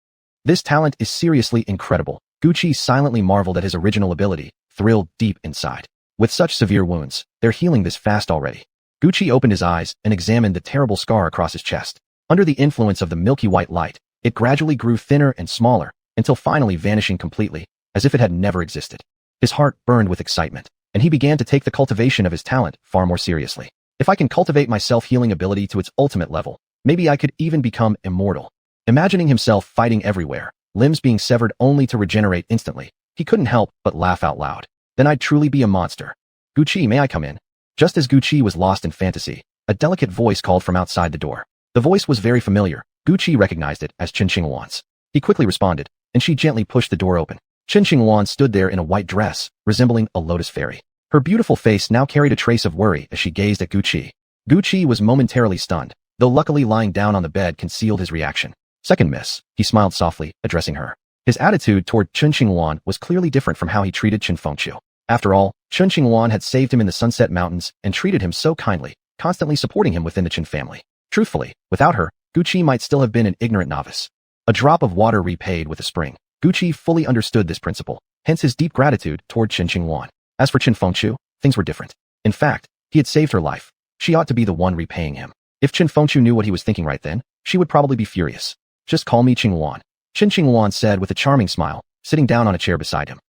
This talent is seriously incredible, Gucci silently marveled at his original ability, thrilled deep inside. With such severe wounds, they're healing this fast already. Gucci opened his eyes and examined the terrible scar across his chest. Under the influence of the milky white light, it gradually grew thinner and smaller, until finally vanishing completely, as if it had never existed. His heart burned with excitement, and he began to take the cultivation of his talent far more seriously. If I can cultivate my self-healing ability to its ultimate level, maybe I could even become immortal. Imagining himself fighting everywhere, limbs being severed only to regenerate instantly, he couldn't help but laugh out loud. Then I'd truly be a monster. Gucci, may I come in? Just as Gucci was lost in fantasy, a delicate voice called from outside the door. The voice was very familiar. Gucci recognized it as Chen Qinghuan's. He quickly responded, and she gently pushed the door open. Chen Qinghuan stood there in a white dress, resembling a lotus fairy. Her beautiful face now carried a trace of worry as she gazed at Gucci. Gucci was momentarily stunned, though luckily lying down on the bed concealed his reaction. Second miss, he smiled softly, addressing her. His attitude toward Chen Qinghuan was clearly different from how he treated Chen Fengqiu. After all, Chen Qinghuan had saved him in the Sunset Mountains and treated him so kindly, constantly supporting him within the Chen family. Truthfully, without her, Gucci might still have been an ignorant novice. A drop of water repaid with a spring. Gucci fully understood this principle, hence his deep gratitude toward Chen Qinghuan. As for Chen Fengqiu, things were different. In fact, he had saved her life. She ought to be the one repaying him. If Chen Fengqiu knew what he was thinking right then, she would probably be furious. Just call me Qinghuan, Chen Qinghuan said with a charming smile, sitting down on a chair beside him.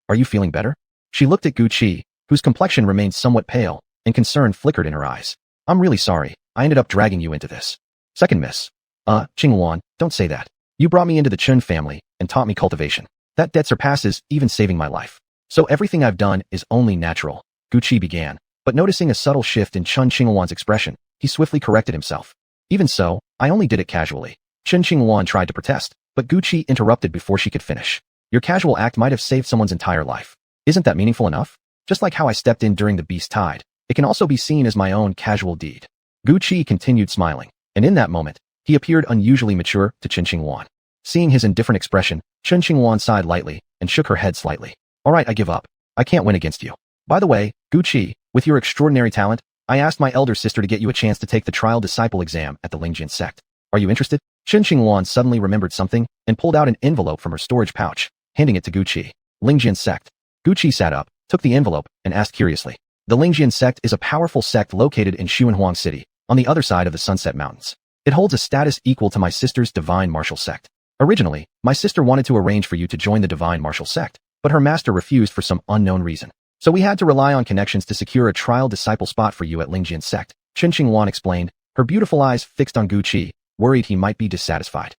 Are you feeling better? She looked at Gucci, whose complexion remained somewhat pale, and concern flickered in her eyes. I'm really sorry, I ended up dragging you into this. Second miss. Qinghuan, don't say that. You brought me into the Chen family and taught me cultivation. That debt surpasses even saving my life. So everything I've done is only natural, Gucci began, but noticing a subtle shift in Chen Qinghuan's expression, he swiftly corrected himself. Even so, I only did it casually. Chen Qinghuan tried to protest, but Gucci interrupted before she could finish. Your casual act might have saved someone's entire life. Isn't that meaningful enough? Just like how I stepped in during the beast tide, it can also be seen as my own casual deed. Gucci continued smiling, and in that moment, he appeared unusually mature to Chen Qinghuan. Seeing his indifferent expression, Chen Qinghuan sighed lightly and shook her head slightly. All right, I give up. I can't win against you. By the way, Gucci, with your extraordinary talent, I asked my elder sister to get you a chance to take the trial disciple exam at the Lingjian sect. Are you interested? Chen Qinghuan suddenly remembered something and pulled out an envelope from her storage pouch, handing it to Gucci. Lingjian sect. Gucci sat up, took the envelope, and asked curiously. The Lingjian sect is a powerful sect located in Xuanhuang City, on the other side of the Sunset Mountains. It holds a status equal to my sister's Divine Martial Sect. Originally, my sister wanted to arrange for you to join the Divine Martial Sect, but her master refused for some unknown reason. So we had to rely on connections to secure a trial disciple spot for you at Lingjian sect, Chen Qinghuan explained, her beautiful eyes fixed on Gucci, worried he might be dissatisfied.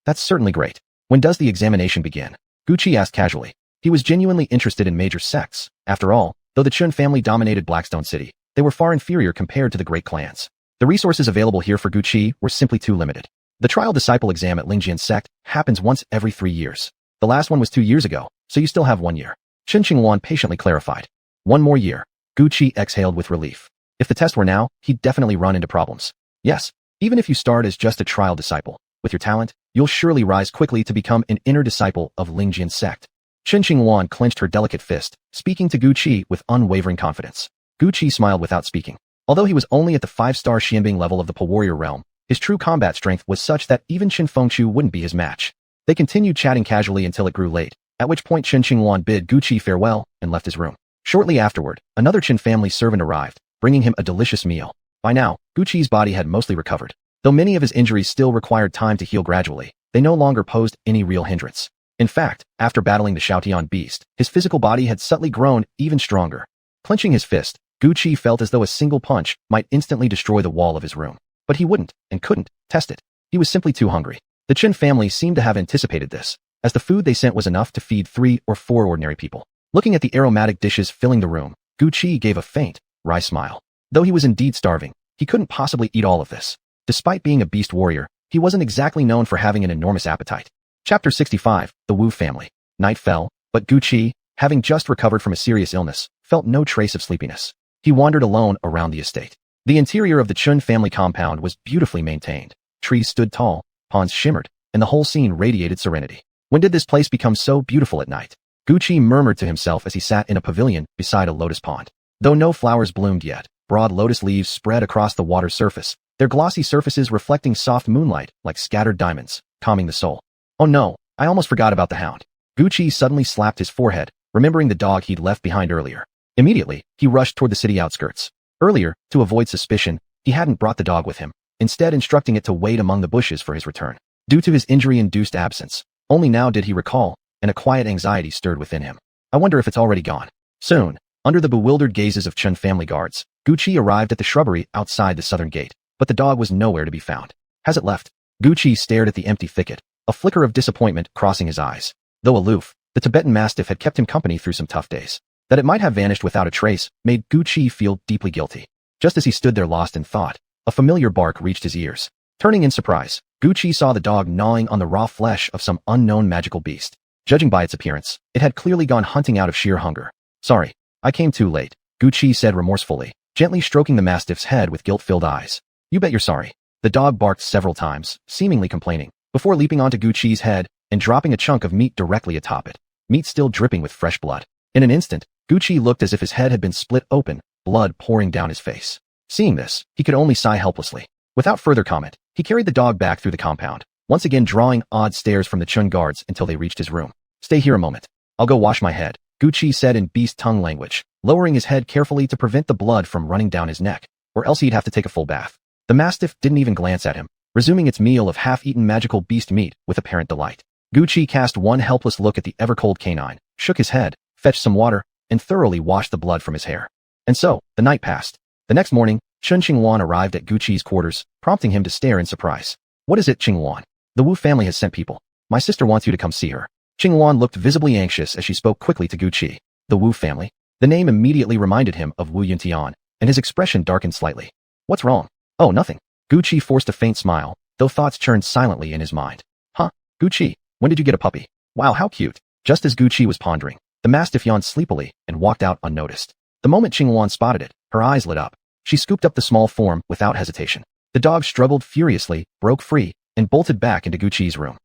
That's certainly great. When does the examination begin? Gucci asked casually. He was genuinely interested in major sects. After all, though the Chen family dominated Blackstone City, they were far inferior compared to the great clans. The resources available here for Gucci were simply too limited. The trial disciple exam at Lingjian sect happens once every 3 years. The last one was 2 years ago, so you still have 1 year. Chen Qinghuan patiently clarified. 1 more year. Gucci exhaled with relief. If the test were now, he'd definitely run into problems. Yes, even if you start as just a trial disciple, with your talent, you'll surely rise quickly to become an inner disciple of Lingjian sect. Chen Qinghuan clenched her delicate fist, speaking to Gucci with unwavering confidence. Gucci smiled without speaking. Although he was only at the 5-star Xianbing level of the Po Warrior realm, his true combat strength was such that even Chen Fengqiu wouldn't be his match. They continued chatting casually until it grew late, at which point Chen Qinghuan bid Gucci farewell and left his room. Shortly afterward, another Chen family servant arrived, bringing him a delicious meal. By now, Gucci's body had mostly recovered. Though many of his injuries still required time to heal gradually, they no longer posed any real hindrance. In fact, after battling the Xiaotian beast, his physical body had subtly grown even stronger. Clenching his fist, Gucci felt as though a single punch might instantly destroy the wall of his room. But he wouldn't, and couldn't, test it. He was simply too hungry. The Chen family seemed to have anticipated this, as the food they sent was enough to feed 3 or 4 ordinary people. Looking at the aromatic dishes filling the room, Gucci gave a faint, wry smile. Though he was indeed starving, he couldn't possibly eat all of this. Despite being a beast warrior, he wasn't exactly known for having an enormous appetite. Chapter 65, The Wu Family. Night fell, but Gucci, having just recovered from a serious illness, felt no trace of sleepiness. He wandered alone around the estate. The interior of the Chun family compound was beautifully maintained. Trees stood tall, ponds shimmered, and the whole scene radiated serenity. When did this place become so beautiful at night? Gucci murmured to himself as he sat in a pavilion beside a lotus pond. Though no flowers bloomed yet, broad lotus leaves spread across the water's surface, their glossy surfaces reflecting soft moonlight like scattered diamonds, calming the soul. Oh no, I almost forgot about the hound. Gucci suddenly slapped his forehead, remembering the dog he'd left behind earlier. Immediately, he rushed toward the city outskirts. Earlier, to avoid suspicion, he hadn't brought the dog with him, instead instructing it to wait among the bushes for his return. Due to his injury-induced absence, only now did he recall, and a quiet anxiety stirred within him. I wonder if it's already gone. Soon, under the bewildered gazes of Chun family guards, Gucci arrived at the shrubbery outside the southern gate, but the dog was nowhere to be found. Has it left? Gucci stared at the empty thicket, a flicker of disappointment crossing his eyes. Though aloof, the Tibetan Mastiff had kept him company through some tough days. That it might have vanished without a trace made Gucci feel deeply guilty. Just as he stood there lost in thought, a familiar bark reached his ears. Turning in surprise, Gucci saw the dog gnawing on the raw flesh of some unknown magical beast. Judging by its appearance, it had clearly gone hunting out of sheer hunger. Sorry, I came too late, Gucci said remorsefully, gently stroking the Mastiff's head with guilt-filled eyes. You bet you're sorry. The dog barked several times, seemingly complaining, before leaping onto Gucci's head and dropping a chunk of meat directly atop it. Meat still dripping with fresh blood. In an instant, Gucci looked as if his head had been split open, blood pouring down his face. Seeing this, he could only sigh helplessly. Without further comment, he carried the dog back through the compound, once again drawing odd stares from the Chun guards until they reached his room. Stay here a moment. I'll go wash my head, Gucci said in beast tongue language, lowering his head carefully to prevent the blood from running down his neck, or else he'd have to take a full bath. The Mastiff didn't even glance at him, resuming its meal of half-eaten magical beast meat with apparent delight. Gucci cast one helpless look at the ever-cold canine, shook his head, fetched some water, and thoroughly washed the blood from his hair. And so, the night passed. The next morning, Chun Qingwan arrived at Gucci's quarters, prompting him to stare in surprise. What is it, Qingwan? The Wu family has sent people. My sister wants you to come see her. Qingwan looked visibly anxious as she spoke quickly to Gucci. The Wu family? The name immediately reminded him of Wu Yuntian, and his expression darkened slightly. What's wrong? Oh, nothing. Gucci forced a faint smile, though thoughts churned silently in his mind. Huh? Gucci, when did you get a puppy? Wow, how cute. Just as Gucci was pondering, the Mastiff yawned sleepily and walked out unnoticed. The moment Qingwan spotted it, her eyes lit up. She scooped up the small form without hesitation. The dog struggled furiously, broke free, and bolted back into Gucci's room.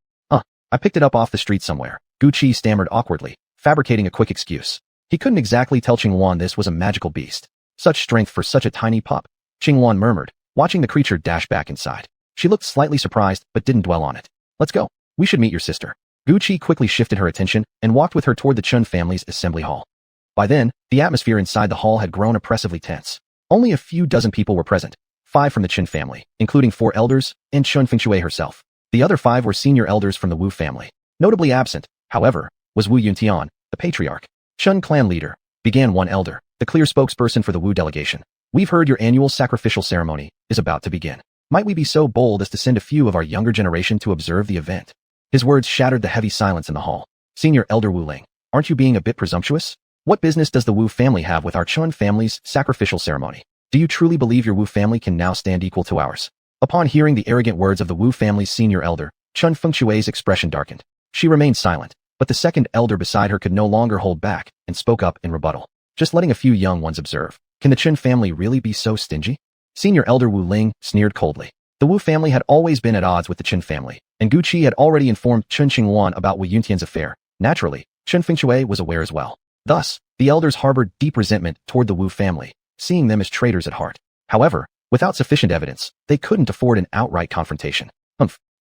I picked it up off the street somewhere, Gucci stammered awkwardly, fabricating a quick excuse. He couldn't exactly tell Qingwan this was a magical beast. Such strength for such a tiny pup, Qingwan murmured, watching the creature dash back inside. She looked slightly surprised but didn't dwell on it. Let's go. We should meet your sister. Gucci quickly shifted her attention and walked with her toward the Chun family's assembly hall. By then, the atmosphere inside the hall had grown oppressively tense. Only a few dozen people were present, 5 from the Chun family, including 4 elders, and Chun Fengshui herself. The other 5 were senior elders from the Wu family. Notably absent, however, was Wu Yuntian, the patriarch. Chun clan leader, began one elder, the clear spokesperson for the Wu delegation. We've heard your annual sacrificial ceremony is about to begin. Might we be so bold as to send a few of our younger generation to observe the event? His words shattered the heavy silence in the hall. Senior elder Wu Ling, aren't you being a bit presumptuous? What business does the Wu family have with our Chun family's sacrificial ceremony? Do you truly believe your Wu family can now stand equal to ours? Upon hearing the arrogant words of the Wu family's senior elder, Chun Fengshui's expression darkened. She remained silent, but the second elder beside her could no longer hold back and spoke up in rebuttal. Just letting a few young ones observe. Can the Chun family really be so stingy? Senior elder Wu Ling sneered coldly. The Wu family had always been at odds with the Chun family, and Gucci had already informed Chun Qingwan about Wu Yuntian's affair. Naturally, Chun Fengshui was aware as well. Thus, the elders harbored deep resentment toward the Wu family, seeing them as traitors at heart. However, without sufficient evidence, they couldn't afford an outright confrontation.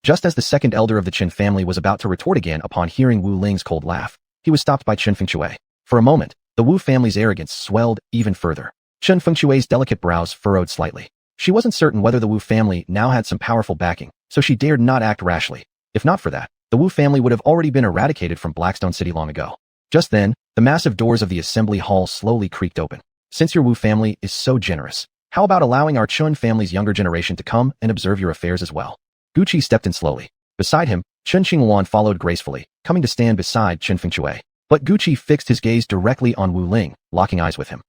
Just as the second elder of the Qin family was about to retort again upon hearing Wu Ling's cold laugh, he was stopped by Chun Fengshui. For a moment, the Wu family's arrogance swelled even further. Chun Fengshui's delicate brows furrowed slightly. She wasn't certain whether the Wu family now had some powerful backing, so she dared not act rashly. If not for that, the Wu family would have already been eradicated from Blackstone City long ago. Just then, the massive doors of the assembly hall slowly creaked open. Since your Wu family is so generous, how about allowing our Chun family's younger generation to come and observe your affairs as well? Gucci stepped in slowly. Beside him, Chun Qingwan followed gracefully, coming to stand beside Chun Fengshui. But Gucci fixed his gaze directly on Wu Ling, locking eyes with him.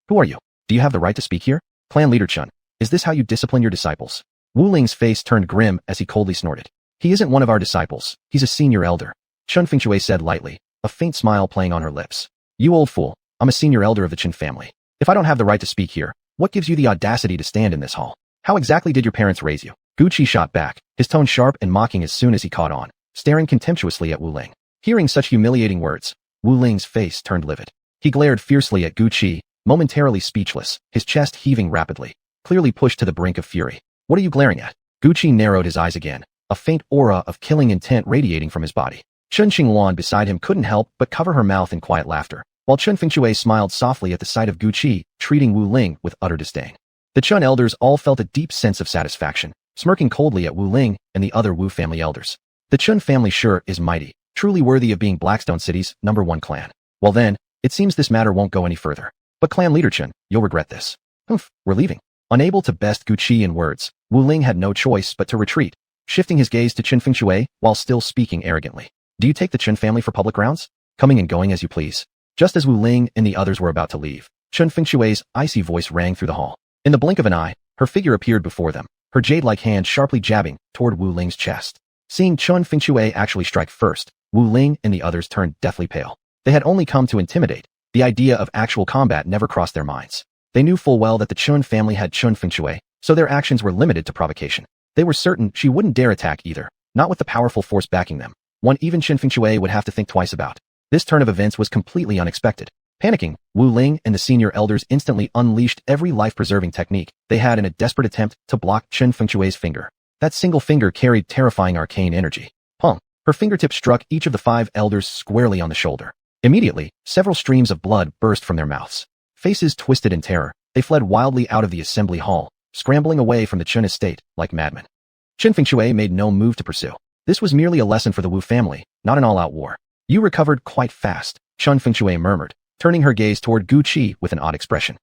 Who are you? Do you have the right to speak here? Clan leader Chun, is this how you discipline your disciples? Wu Ling's face turned grim as he coldly snorted. He isn't one of our disciples, he's a senior elder. Chun Fengshui said lightly, a faint smile playing on her lips. You old fool, I'm a senior elder of the Chun family. If I don't have the right to speak here, what gives you the audacity to stand in this hall? How exactly did your parents raise you? Gucci shot back, his tone sharp and mocking as soon as he caught on, staring contemptuously at Wu Ling. Hearing such humiliating words, Wu Ling's face turned livid. He glared fiercely at Gucci, momentarily speechless, his chest heaving rapidly, clearly pushed to the brink of fury. What are you glaring at? Gucci narrowed his eyes again, a faint aura of killing intent radiating from his body. Chun Xingluan beside him couldn't help but cover her mouth in quiet laughter, while Chun Fengshui smiled softly at the sight of Gu Qi treating Wu Ling with utter disdain. The Chun elders all felt a deep sense of satisfaction, smirking coldly at Wu Ling and the other Wu family elders. The Chun family sure is mighty, truly worthy of being Blackstone City's #1 clan. Well then, it seems this matter won't go any further. But clan leader Chun, you'll regret this. We're leaving. Unable to best Gu Qi in words, Wu Ling had no choice but to retreat, shifting his gaze to Chun Fengshui while still speaking arrogantly. Do you take the Chun family for public grounds? Coming and going as you please. Just as Wu Ling and the others were about to leave, Chun Fengshui's icy voice rang through the hall. In the blink of an eye, her figure appeared before them, her jade-like hand sharply jabbing toward Wu Ling's chest. Seeing Chun Fengshui actually strike first, Wu Ling and the others turned deathly pale. They had only come to intimidate. The idea of actual combat never crossed their minds. They knew full well that the Chun family had Chun Fengshui, so their actions were limited to provocation. They were certain she wouldn't dare attack either, not with the powerful force backing them. One even Chun Fengshui would have to think twice about. This turn of events was completely unexpected. Panicking, Wu Ling and the senior elders instantly unleashed every life-preserving technique they had in a desperate attempt to block Chun Fengshui's finger. That single finger carried terrifying arcane energy. Pong! Her fingertip struck each of the 5 elders squarely on the shoulder. Immediately, several streams of blood burst from their mouths. Faces twisted in terror, they fled wildly out of the assembly hall, scrambling away from the Chun estate like madmen. Chun Fengshui made no move to pursue. This was merely a lesson for the Wu family, not an all-out war. You recovered quite fast, Chun Fengshui murmured, turning her gaze toward Gu Qi with an odd expression.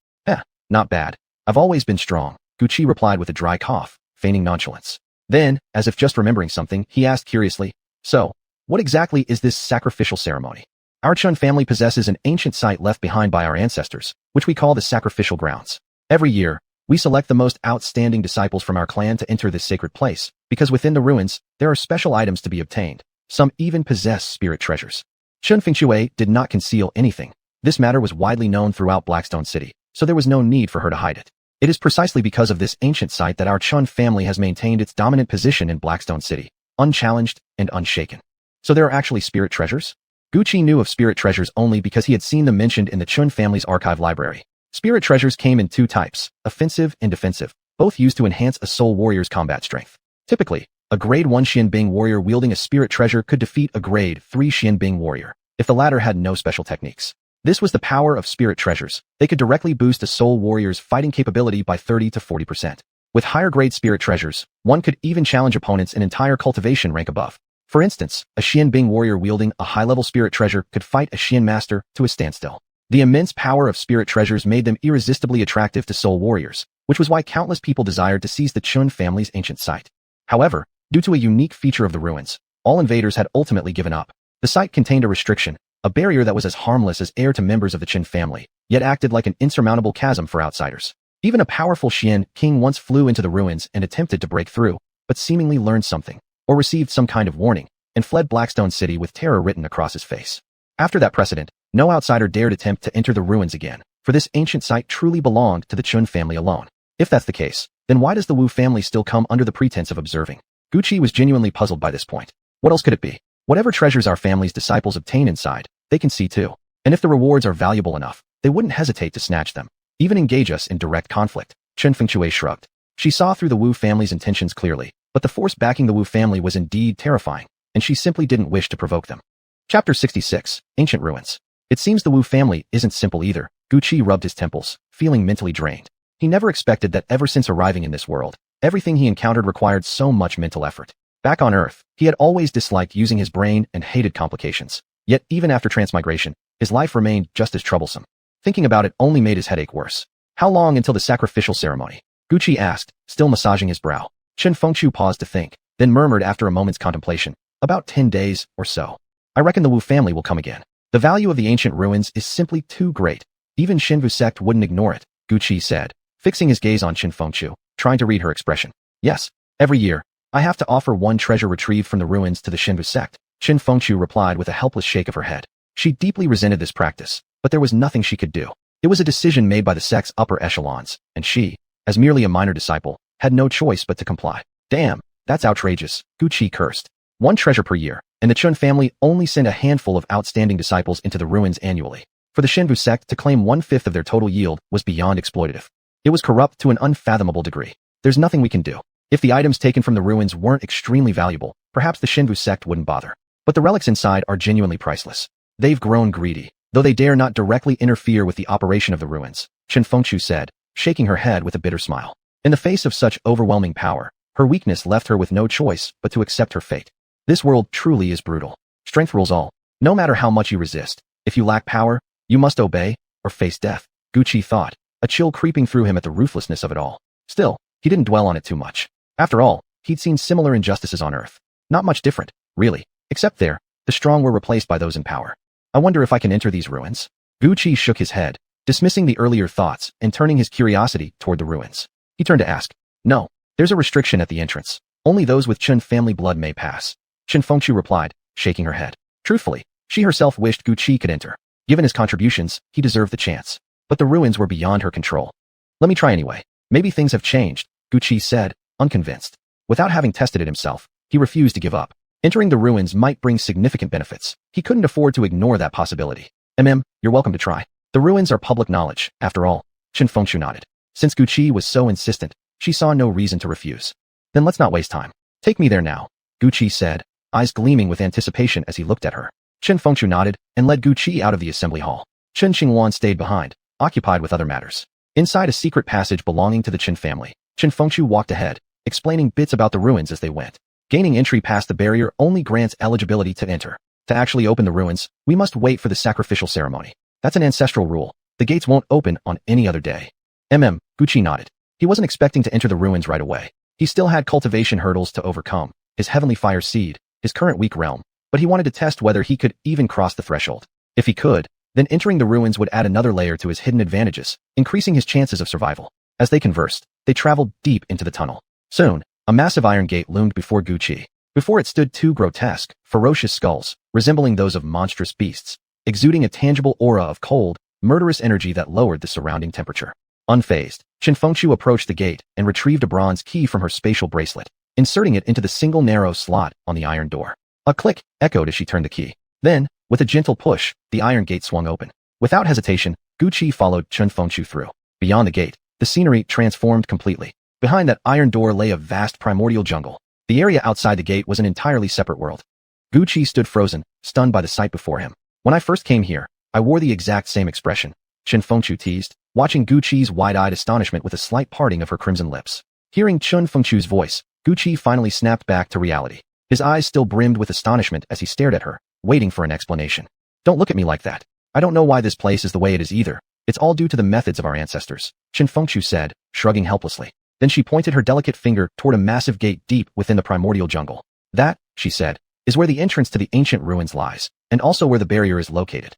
Not bad. I've always been strong, Gu Qi replied with a dry cough, feigning nonchalance. Then, as if just remembering something, he asked curiously, so, what exactly is this sacrificial ceremony? Our Chun family possesses an ancient site left behind by our ancestors, which we call the sacrificial grounds. Every year, we select the most outstanding disciples from our clan to enter this sacred place, because within the ruins, there are special items to be obtained. Some even possess spirit treasures. Chun Fengshui did not conceal anything. This matter was widely known throughout Blackstone City, so there was no need for her to hide it. It is precisely because of this ancient site that our Chun family has maintained its dominant position in Blackstone City, unchallenged and unshaken. So there are actually spirit treasures? Gu Qi knew of spirit treasures only because he had seen them mentioned in the Chun family's archive library. Spirit treasures came in 2 types, offensive and defensive, both used to enhance a soul warrior's combat strength. Typically, a grade 1 Xianbing warrior wielding a spirit treasure could defeat a grade 3 Xianbing warrior, if the latter had no special techniques. This was the power of spirit treasures. They could directly boost a soul warrior's fighting capability by 30 to 40%. With higher grade spirit treasures, one could even challenge opponents an entire cultivation rank above. For instance, a Xianbing warrior wielding a high-level spirit treasure could fight a Xian master to a standstill. The immense power of spirit treasures made them irresistibly attractive to soul warriors, which was why countless people desired to seize the Chun family's ancient site. However, due to a unique feature of the ruins, all invaders had ultimately given up. The site contained a restriction, a barrier that was as harmless as air to members of the Qin family, yet acted like an insurmountable chasm for outsiders. Even a powerful Xian king once flew into the ruins and attempted to break through, but seemingly learned something, or received some kind of warning, and fled Blackstone City with terror written across his face. After that precedent, no outsider dared attempt to enter the ruins again, for this ancient site truly belonged to the Chun family alone. If that's the case, then why does the Wu family still come under the pretense of observing? Gu Qi was genuinely puzzled by this point. What else could it be? Whatever treasures our family's disciples obtain inside, they can see too. And if the rewards are valuable enough, they wouldn't hesitate to snatch them, even engage us in direct conflict. Chen Fengshui shrugged. She saw through the Wu family's intentions clearly, but the force backing the Wu family was indeed terrifying, and she simply didn't wish to provoke them. Chapter 66, Ancient Ruins. It seems the Wu family isn't simple either. Gu Qi rubbed his temples, feeling mentally drained. He never expected that ever since arriving in this world, everything he encountered required so much mental effort. Back on Earth, he had always disliked using his brain and hated complications. Yet even after transmigration, his life remained just as troublesome. Thinking about it only made his headache worse. How long until the sacrificial ceremony? Gu Qi asked, still massaging his brow. Chen Fengchu paused to think, then murmured after a moment's contemplation, about 10 days or so. I reckon the Wu family will come again. The value of the ancient ruins is simply too great. Even Shinvu sect wouldn't ignore it, Gu Qi said, fixing his gaze on Chen Fengchu, trying to read her expression. Yes, every year, I have to offer one treasure retrieved from the ruins to the Shinvu sect, Chen Fengchu replied with a helpless shake of her head. She deeply resented this practice, but there was nothing she could do. It was a decision made by the sect's upper echelons, and she, as merely a minor disciple, had no choice but to comply. Damn, that's outrageous, Gu Qi cursed. One treasure per year, and the Chun family only sent a handful of outstanding disciples into the ruins annually. For the Shinvu sect to claim 1/5 of their total yield was beyond exploitative. It was corrupt to an unfathomable degree. There's nothing we can do. If the items taken from the ruins weren't extremely valuable, perhaps the Shinvu sect wouldn't bother. But the relics inside are genuinely priceless. They've grown greedy, though they dare not directly interfere with the operation of the ruins, Chen Fengchu said, shaking her head with a bitter smile. In the face of such overwhelming power, her weakness left her with no choice but to accept her fate. This world truly is brutal. Strength rules all. No matter how much you resist, if you lack power, you must obey or face death, Guqi thought, a chill creeping through him at the ruthlessness of it all. Still, he didn't dwell on it too much. After all, he'd seen similar injustices on Earth. Not much different, really, except there, the strong were replaced by those in power. I wonder if I can enter these ruins? Guqi shook his head, dismissing the earlier thoughts and turning his curiosity toward the ruins. He turned to ask, no, there's a restriction at the entrance. Only those with Chen family blood may pass. Chen Fengchu replied, shaking her head. Truthfully, she herself wished Guqi could enter. Given his contributions, he deserved the chance. But the ruins were beyond her control. Let me try anyway. Maybe things have changed, Guqi said, unconvinced. Without having tested it himself, he refused to give up. Entering the ruins might bring significant benefits. He couldn't afford to ignore that possibility. You're welcome to try. The ruins are public knowledge, after all. Chen Fengchu nodded. Since Guqi was so insistent, she saw no reason to refuse. Then let's not waste time. Take me there now, Guqi said, eyes gleaming with anticipation as he looked at her. Chen Fengchu nodded and led Guqi out of the assembly hall. Chen Xinghuan stayed behind, occupied with other matters. Inside a secret passage belonging to the Chen family, Chen Fengchu walked ahead, explaining bits about the ruins as they went. Gaining entry past the barrier only grants eligibility to enter. To actually open the ruins, we must wait for the sacrificial ceremony. That's an ancestral rule. The gates won't open on any other day. Guqi nodded. He wasn't expecting to enter the ruins right away. He still had cultivation hurdles to overcome, his heavenly fire seed, his current weak realm, but he wanted to test whether he could even cross the threshold. If he could, then entering the ruins would add another layer to his hidden advantages, increasing his chances of survival. As they conversed, they traveled deep into the tunnel. Soon, a massive iron gate loomed before Guqi. Before it stood two grotesque, ferocious skulls, resembling those of monstrous beasts, exuding a tangible aura of cold, murderous energy that lowered the surrounding temperature. Unfazed, Chen Fengchu approached the gate and retrieved a bronze key from her spatial bracelet, inserting it into the single narrow slot on the iron door. A click echoed as she turned the key. Then, with a gentle push, the iron gate swung open. Without hesitation, Guqi followed Chen Fengchu through. Beyond the gate, the scenery transformed completely. Behind that iron door lay a vast primordial jungle. The area outside the gate was an entirely separate world. Guqi stood frozen, stunned by the sight before him. When I first came here, I wore the exact same expression, Chen Fengchu teased, watching Guqi's wide-eyed astonishment with a slight parting of her crimson lips. Hearing Chen Fengchu's voice, Guqi finally snapped back to reality. His eyes still brimmed with astonishment as he stared at her, waiting for an explanation. Don't look at me like that. I don't know why this place is the way it is either. It's all due to the methods of our ancestors, Chen Fengchu said, shrugging helplessly. Then she pointed her delicate finger toward a massive gate deep within the primordial jungle. That, she said, is where the entrance to the ancient ruins lies, and also where the barrier is located.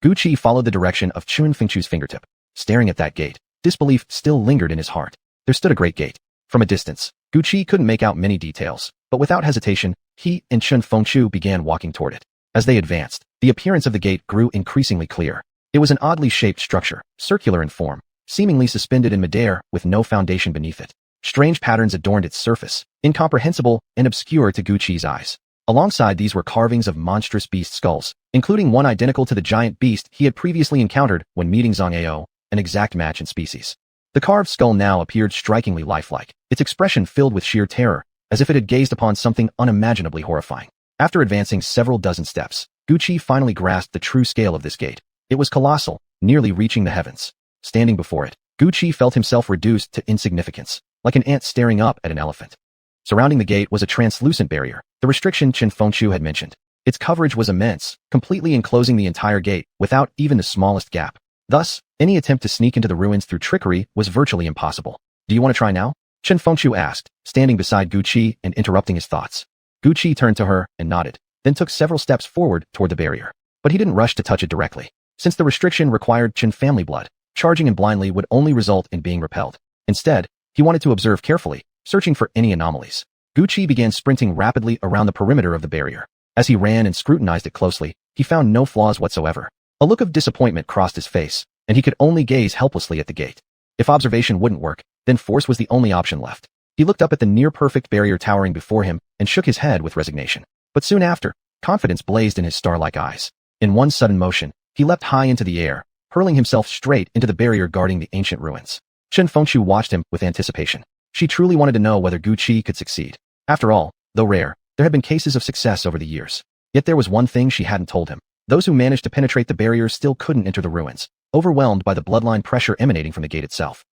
Guqi followed the direction of Chen Fengchu's fingertip. Staring at that gate, disbelief still lingered in his heart. There stood a great gate. From a distance, Guqi couldn't make out many details, but without hesitation, he and Chen Fengchu began walking toward it. As they advanced, the appearance of the gate grew increasingly clear. It was an oddly shaped structure, circular in form, seemingly suspended in midair with no foundation beneath it. Strange patterns adorned its surface, incomprehensible and obscure to Guqi's eyes. Alongside these were carvings of monstrous beast skulls, including one identical to the giant beast he had previously encountered when meeting Zhang Ao, an exact match in species. The carved skull now appeared strikingly lifelike, its expression filled with sheer terror, as if it had gazed upon something unimaginably horrifying. After advancing several dozen steps, Guqi finally grasped the true scale of this gate. It was colossal, nearly reaching the heavens. Standing before it, Guqi felt himself reduced to insignificance, like an ant staring up at an elephant. Surrounding the gate was a translucent barrier, the restriction Chen Fengchu had mentioned. Its coverage was immense, completely enclosing the entire gate, without even the smallest gap. Thus, any attempt to sneak into the ruins through trickery was virtually impossible. Do you want to try now? Chen Fengchu asked, standing beside Guqi and interrupting his thoughts. Guqi turned to her and nodded, then took several steps forward toward the barrier. But he didn't rush to touch it directly. Since the restriction required Chen family blood, charging in blindly would only result in being repelled. Instead, he wanted to observe carefully, searching for any anomalies. Guqi began sprinting rapidly around the perimeter of the barrier. As he ran and scrutinized it closely, he found no flaws whatsoever. A look of disappointment crossed his face, and he could only gaze helplessly at the gate. If observation wouldn't work, then force was the only option left. He looked up at the near-perfect barrier towering before him and shook his head with resignation. But soon after, confidence blazed in his star-like eyes. In one sudden motion, he leapt high into the air, hurling himself straight into the barrier guarding the ancient ruins. Chen Fengchu watched him with anticipation. She truly wanted to know whether Guqi could succeed. After all, though rare, there had been cases of success over the years. Yet there was one thing she hadn't told him. Those who managed to penetrate the barrier still couldn't enter the ruins, overwhelmed by the bloodline pressure emanating from the gate itself.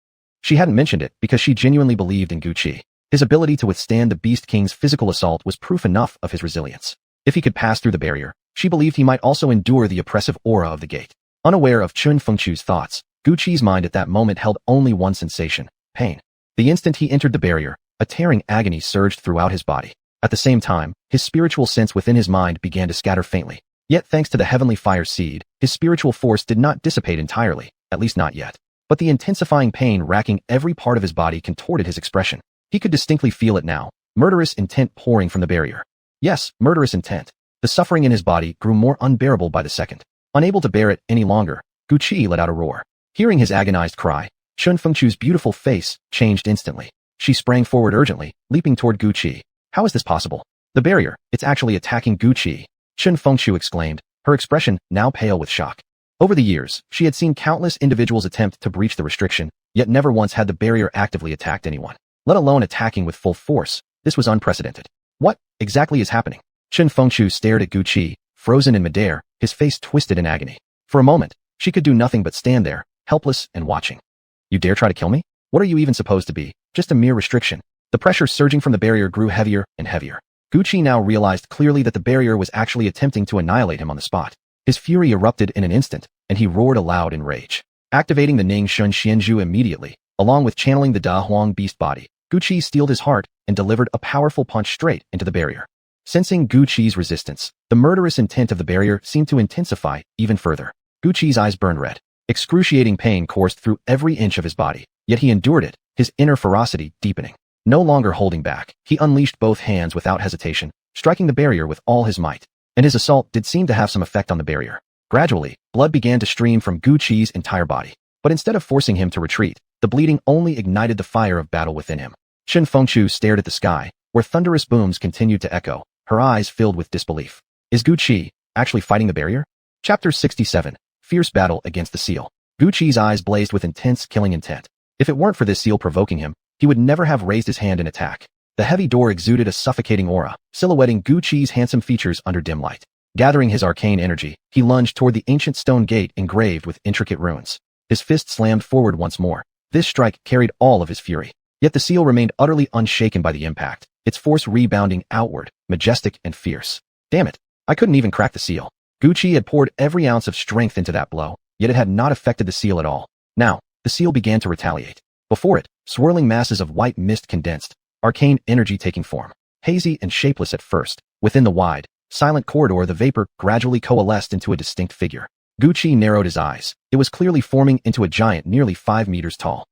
She hadn't mentioned it because she genuinely believed in Guqi. His ability to withstand the Beast King's physical assault was proof enough of his resilience. If he could pass through the barrier, she believed he might also endure the oppressive aura of the gate. Unaware of Chun Fengchu's thoughts, Guqi's mind at that moment held only one sensation: pain. The instant he entered the barrier, a tearing agony surged throughout his body. At the same time, his spiritual sense within his mind began to scatter faintly. Yet thanks to the heavenly fire seed, his spiritual force did not dissipate entirely, at least not yet. But the intensifying pain racking every part of his body contorted his expression. He could distinctly feel it now, murderous intent pouring from the barrier. Yes, murderous intent. The suffering in his body grew more unbearable by the second. Unable to bear it any longer, Guqi let out a roar. Hearing his agonized cry, Chun Fengchu's beautiful face changed instantly. She sprang forward urgently, leaping toward Guqi. How is this possible? The barrier, it's actually attacking Guqi, Chun Fengchu exclaimed, her expression now pale with shock. Over the years, she had seen countless individuals attempt to breach the restriction, yet never once had the barrier actively attacked anyone, let alone attacking with full force. This was unprecedented. What exactly is happening? Chun Fengchu stared at Guqi, frozen in midair, his face twisted in agony. For a moment, she could do nothing but stand there, helpless and watching. You dare try to kill me? What are you even supposed to be? Just a mere restriction. The pressure surging from the barrier grew heavier and heavier. Guqi now realized clearly that the barrier was actually attempting to annihilate him on the spot. His fury erupted in an instant, and he roared aloud in rage. Activating the Ning Shun Xianzhu immediately, along with channeling the Da Huang beast body, Guqi steeled his heart and delivered a powerful punch straight into the barrier. Sensing Guqi's resistance, the murderous intent of the barrier seemed to intensify even further. Guqi's eyes burned red. Excruciating pain coursed through every inch of his body, yet he endured it, his inner ferocity deepening. No longer holding back, he unleashed both hands without hesitation, striking the barrier with all his might. And his assault did seem to have some effect on the barrier. Gradually, blood began to stream from Guqi's entire body. But instead of forcing him to retreat, the bleeding only ignited the fire of battle within him. Chun Fengchu stared at the sky, where thunderous booms continued to echo, her eyes filled with disbelief. Is Guqi actually fighting the barrier? Chapter 67. Fierce Battle Against the Seal. Guqi's eyes blazed with intense killing intent. If it weren't for this seal provoking him, he would never have raised his hand in attack. The heavy door exuded a suffocating aura, silhouetting Guqi's handsome features under dim light. Gathering his arcane energy, he lunged toward the ancient stone gate engraved with intricate runes. His fist slammed forward once more. This strike carried all of his fury. Yet the seal remained utterly unshaken by the impact, its force rebounding outward, majestic and fierce. Damn it, I couldn't even crack the seal. Guqi had poured every ounce of strength into that blow, yet it had not affected the seal at all. Now, the seal began to retaliate. Before it, swirling masses of white mist condensed, arcane energy taking form. Hazy and shapeless at first, within the wide, silent corridor the vapor gradually coalesced into a distinct figure. Guqi narrowed his eyes. It was clearly forming into a giant nearly 5 meters tall.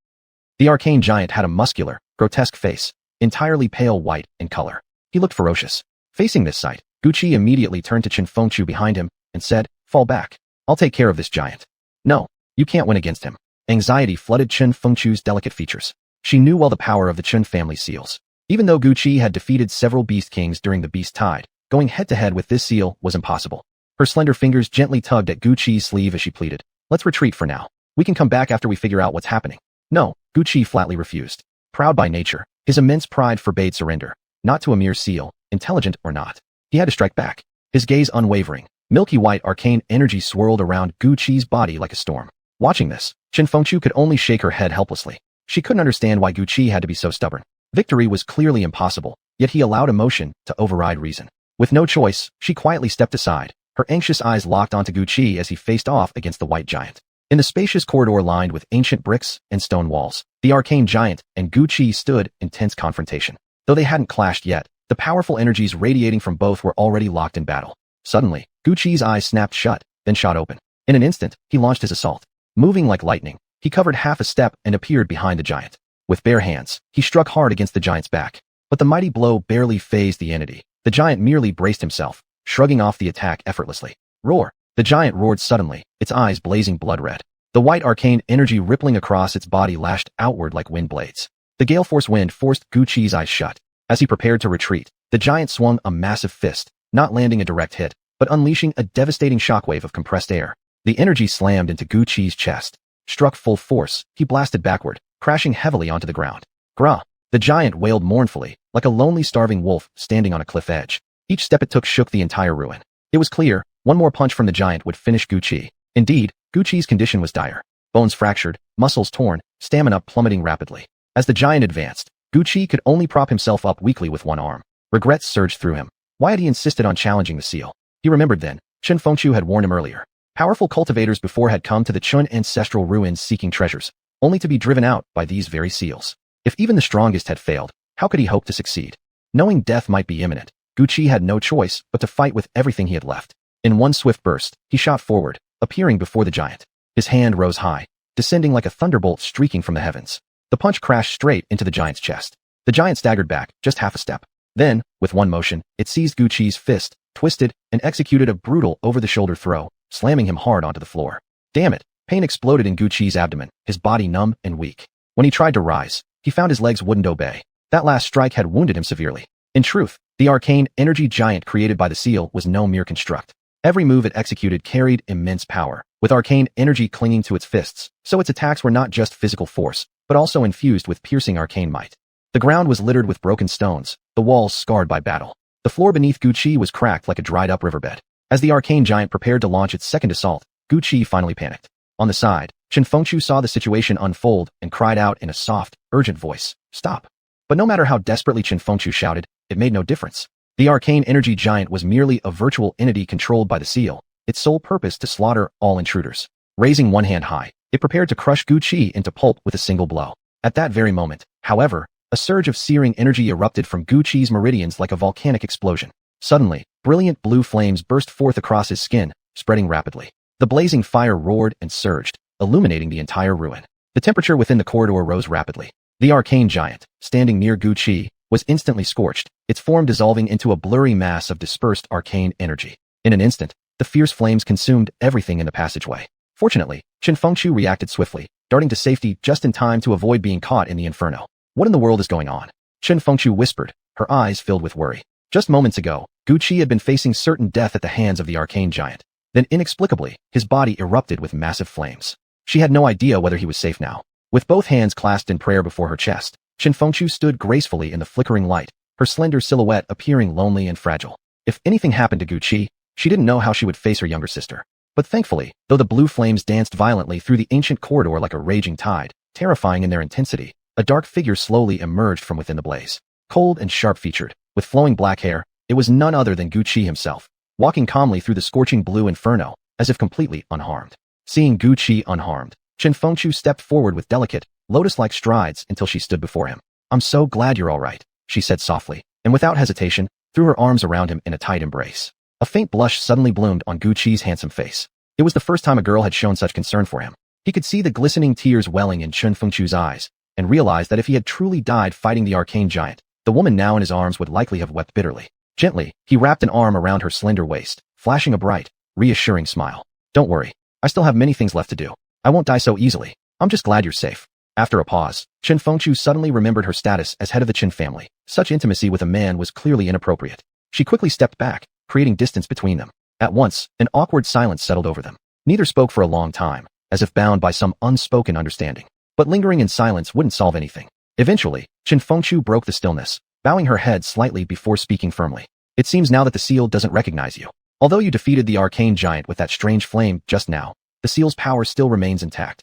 The arcane giant had a muscular, grotesque face, entirely pale white in color. He looked ferocious. Facing this sight, Guqi immediately turned to Chun Fengchu behind him and said, "Fall back. I'll take care of this giant." "No, you can't win against him." Anxiety flooded Chun Fengchu's delicate features. She knew well the power of the Chun family seals. Even though Guqi had defeated several beast kings during the beast tide, going head-to-head with this seal was impossible. Her slender fingers gently tugged at Guqi's sleeve as she pleaded, "Let's retreat for now. We can come back after we figure out what's happening." No, Guqi flatly refused. Proud by nature, his immense pride forbade surrender, not to a mere seal, intelligent or not. He had to strike back. His gaze unwavering, milky white arcane energy swirled around Guqi's body like a storm. Watching this, Chun Fengchu could only shake her head helplessly. She couldn't understand why Guqi had to be so stubborn. Victory was clearly impossible, yet he allowed emotion to override reason. With no choice, she quietly stepped aside, her anxious eyes locked onto Guqi as he faced off against the white giant. In the spacious corridor lined with ancient bricks and stone walls, the arcane giant and Guqi stood in tense confrontation. Though they hadn't clashed yet, the powerful energies radiating from both were already locked in battle. Suddenly, Guqi's eyes snapped shut, then shot open. In an instant, he launched his assault. Moving like lightning, he covered half a step and appeared behind the giant. With bare hands, he struck hard against the giant's back. But the mighty blow barely fazed the entity. The giant merely braced himself, shrugging off the attack effortlessly. Roar! The giant roared suddenly, its eyes blazing blood red. The white arcane energy rippling across its body lashed outward like wind blades. The gale force wind forced Guqi's eyes shut. As he prepared to retreat, the giant swung a massive fist, not landing a direct hit, but unleashing a devastating shockwave of compressed air. The energy slammed into Guqi's chest. Struck full force, he blasted backward, crashing heavily onto the ground. Grah! The giant wailed mournfully, like a lonely starving wolf standing on a cliff edge. Each step it took shook the entire ruin. It was clear, one more punch from the giant would finish Gu Qi. Indeed, Gu Qi's condition was dire. Bones fractured, muscles torn, stamina plummeting rapidly. As the giant advanced, Gu Qi could only prop himself up weakly with one arm. Regrets surged through him. Why had he insisted on challenging the seal? He remembered then, Chen Fengchu had warned him earlier. Powerful cultivators before had come to the Chun ancestral ruins seeking treasures, only to be driven out by these very seals. If even the strongest had failed, how could he hope to succeed? Knowing death might be imminent, Gu Qi had no choice but to fight with everything he had left. In one swift burst, he shot forward, appearing before the giant. His hand rose high, descending like a thunderbolt streaking from the heavens. The punch crashed straight into the giant's chest. The giant staggered back, just half a step. Then, with one motion, it seized Gu Qi's fist, twisted, and executed a brutal over-the-shoulder throw, slamming him hard onto the floor. Damn it! Pain exploded in Gu Qi's abdomen, his body numb and weak. When he tried to rise, he found his legs wouldn't obey. That last strike had wounded him severely. In truth, the arcane energy giant created by the seal was no mere construct. Every move it executed carried immense power, with arcane energy clinging to its fists, so its attacks were not just physical force, but also infused with piercing arcane might. The ground was littered with broken stones, the walls scarred by battle. The floor beneath Gu Qi was cracked like a dried-up riverbed. As the arcane giant prepared to launch its second assault, Gu Qi finally panicked. On the side, Chen Fengchu saw the situation unfold and cried out in a soft, urgent voice, "Stop!" But no matter how desperately Chen Fengchu shouted, it made no difference. The arcane energy giant was merely a virtual entity controlled by the seal, its sole purpose to slaughter all intruders. Raising one hand high, it prepared to crush Gu Qi into pulp with a single blow. At that very moment, however, a surge of searing energy erupted from Gu Qi's meridians like a volcanic explosion. Suddenly, brilliant blue flames burst forth across his skin, spreading rapidly. The blazing fire roared and surged, illuminating the entire ruin. The temperature within the corridor rose rapidly. The arcane giant, standing near Gu Qi, was instantly scorched, its form dissolving into a blurry mass of dispersed arcane energy. In an instant, the fierce flames consumed everything in the passageway. Fortunately, Chen Fengchu reacted swiftly, darting to safety just in time to avoid being caught in the inferno. What in the world is going on? Chen Fengchu whispered, her eyes filled with worry. Just moments ago, Gu Qi had been facing certain death at the hands of the arcane giant. Then inexplicably, his body erupted with massive flames. She had no idea whether he was safe now. With both hands clasped in prayer before her chest, Chen Fengchu stood gracefully in the flickering light, her slender silhouette appearing lonely and fragile. If anything happened to Gu Qi, she didn't know how she would face her younger sister. But thankfully, though the blue flames danced violently through the ancient corridor like a raging tide, terrifying in their intensity, a dark figure slowly emerged from within the blaze. Cold and sharp-featured, with flowing black hair, it was none other than Gu Qi himself, walking calmly through the scorching blue inferno, as if completely unharmed. Seeing Gu Qi unharmed, Chen Fengchu stepped forward with delicate, lotus-like strides until she stood before him. "I'm so glad you're all right," she said softly, and without hesitation, threw her arms around him in a tight embrace. A faint blush suddenly bloomed on Gu Qi's handsome face. It was the first time a girl had shown such concern for him. He could see the glistening tears welling in Chen Fengchu's eyes, and realized that if he had truly died fighting the arcane giant, the woman now in his arms would likely have wept bitterly. Gently, he wrapped an arm around her slender waist, flashing a bright, reassuring smile. "Don't worry. I still have many things left to do. I won't die so easily. I'm just glad you're safe." After a pause, Chen Fengchu suddenly remembered her status as head of the Chen family. Such intimacy with a man was clearly inappropriate. She quickly stepped back, creating distance between them. At once, an awkward silence settled over them. Neither spoke for a long time, as if bound by some unspoken understanding. But lingering in silence wouldn't solve anything. Eventually, Chen Fengchu broke the stillness, bowing her head slightly before speaking firmly. "It seems now that the seal doesn't recognize you. Although you defeated the arcane giant with that strange flame just now, the seal's power still remains intact."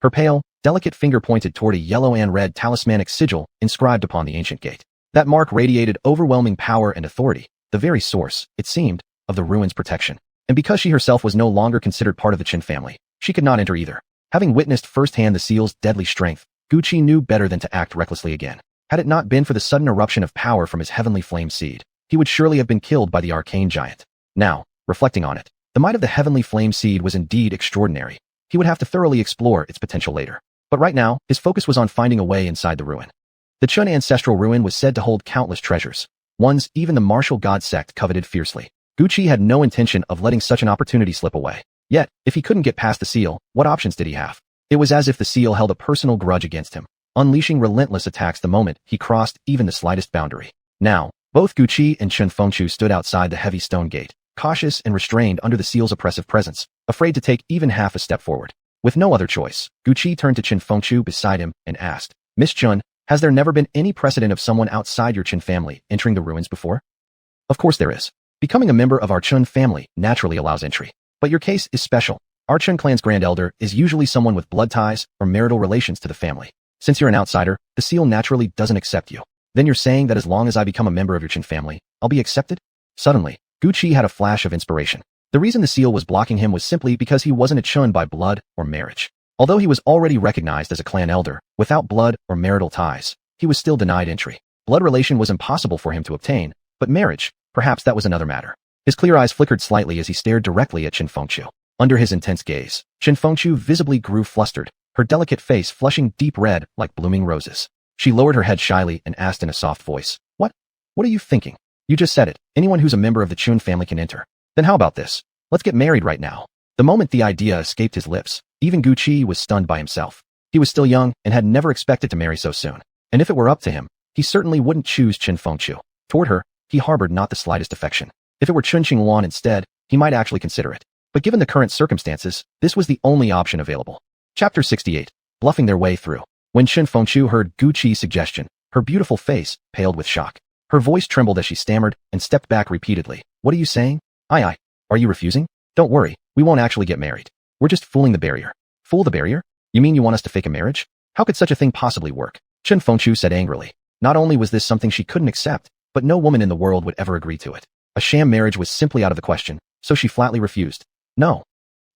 Her pale, delicate finger pointed toward a yellow and red talismanic sigil inscribed upon the ancient gate. That mark radiated overwhelming power and authority, the very source, it seemed, of the ruin's protection. And because she herself was no longer considered part of the Chen family, she could not enter either. Having witnessed firsthand the seal's deadly strength, Gu Qi knew better than to act recklessly again. Had it not been for the sudden eruption of power from his heavenly flame seed, he would surely have been killed by the arcane giant. Now, reflecting on it, the might of the heavenly flame seed was indeed extraordinary. He would have to thoroughly explore its potential later. But right now, his focus was on finding a way inside the ruin. The Chun ancestral ruin was said to hold countless treasures, ones even the martial god sect coveted fiercely. Gu Qi had no intention of letting such an opportunity slip away. Yet, if he couldn't get past the seal, what options did he have? It was as if the seal held a personal grudge against him, unleashing relentless attacks the moment he crossed even the slightest boundary. Now, both Gu Qi and Chen Fengchu stood outside the heavy stone gate, cautious and restrained under the seal's oppressive presence, afraid to take even half a step forward. With no other choice, Gu Qi turned to Chen Fengchu beside him and asked, "Miss Chun, has there never been any precedent of someone outside your Chen family entering the ruins before?" "Of course there is. Becoming a member of our Chun family naturally allows entry. But your case is special. Our Chun clan's grand elder is usually someone with blood ties or marital relations to the family. Since you're an outsider, the seal naturally doesn't accept you. Then you're saying that as long as I become a member of your Chun family, I'll be accepted? Suddenly, Gucci had a flash of inspiration. The reason the seal was blocking him was simply because he wasn't a Chun by blood or marriage. Although he was already recognized as a clan elder, without blood or marital ties, he was still denied entry. Blood relation was impossible for him to obtain, but marriage, perhaps that was another matter. His clear eyes flickered slightly as he stared directly at Chen Fengqiu. Under his intense gaze, Chen Fengqiu visibly grew flustered, her delicate face flushing deep red like blooming roses. She lowered her head shyly and asked in a soft voice, What are you thinking? You just said it. Anyone who's a member of the Chun family can enter. Then how about this? Let's get married right now. The moment the idea escaped his lips, even Gucci was stunned by himself. He was still young and had never expected to marry so soon. And if it were up to him, he certainly wouldn't choose Chen Fengqiu. Toward her, he harbored not the slightest affection. If it were Chun Qingwan instead, he might actually consider it. But given the current circumstances, this was the only option available. Chapter 68. Bluffing their way through. When Chen Fengqiu heard Gucci's suggestion, her beautiful face paled with shock. Her voice trembled as she stammered and stepped back repeatedly. What are you saying? Aye. Are you refusing? Don't worry, we won't actually get married. We're just fooling the barrier. Fool the barrier? You mean you want us to fake a marriage? How could such a thing possibly work? Chen Fengqiu said angrily. Not only was this something she couldn't accept, but no woman in the world would ever agree to it. A sham marriage was simply out of the question, so she flatly refused. No.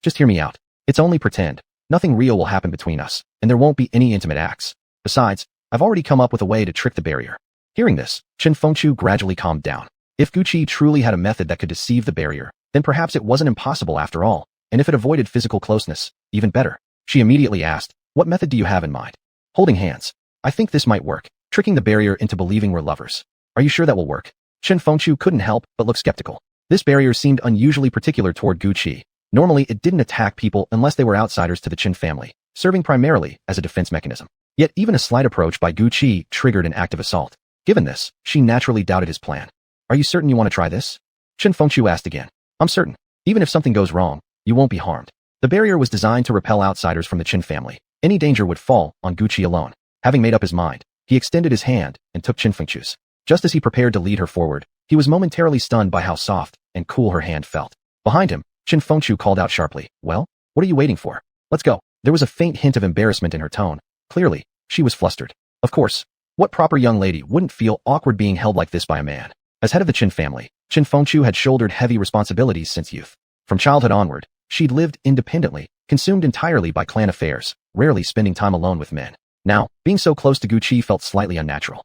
Just hear me out. It's only pretend. Nothing real will happen between us, and there won't be any intimate acts. Besides, I've already come up with a way to trick the barrier. Hearing this, Chen Fengqiu gradually calmed down. If Gucci truly had a method that could deceive the barrier, then perhaps it wasn't impossible after all, and if it avoided physical closeness, even better. She immediately asked, What method do you have in mind? Holding hands. I think this might work, tricking the barrier into believing we're lovers. Are you sure that will work? Chen Fengqiu couldn't help but look skeptical. This barrier seemed unusually particular toward Gucci. Normally, it didn't attack people unless they were outsiders to the Chen family, serving primarily as a defense mechanism. Yet even a slight approach by Gucci triggered an active assault. Given this, she naturally doubted his plan. Are you certain you want to try this? Chen Fengqiu asked again. I'm certain. Even if something goes wrong, you won't be harmed. The barrier was designed to repel outsiders from the Chen family. Any danger would fall on Gucci alone. Having made up his mind, he extended his hand and took Chen Fengqiu's. Just as he prepared to lead her forward, he was momentarily stunned by how soft and cool her hand felt. Behind him, Chen Fengqiu called out sharply, Well, what are you waiting for? Let's go. There was a faint hint of embarrassment in her tone. Clearly, she was flustered. Of course, what proper young lady wouldn't feel awkward being held like this by a man? As head of the Chen family, Chen Fengqiu had shouldered heavy responsibilities since youth. From childhood onward, she'd lived independently, consumed entirely by clan affairs, rarely spending time alone with men. Now, being so close to Gucci felt slightly unnatural.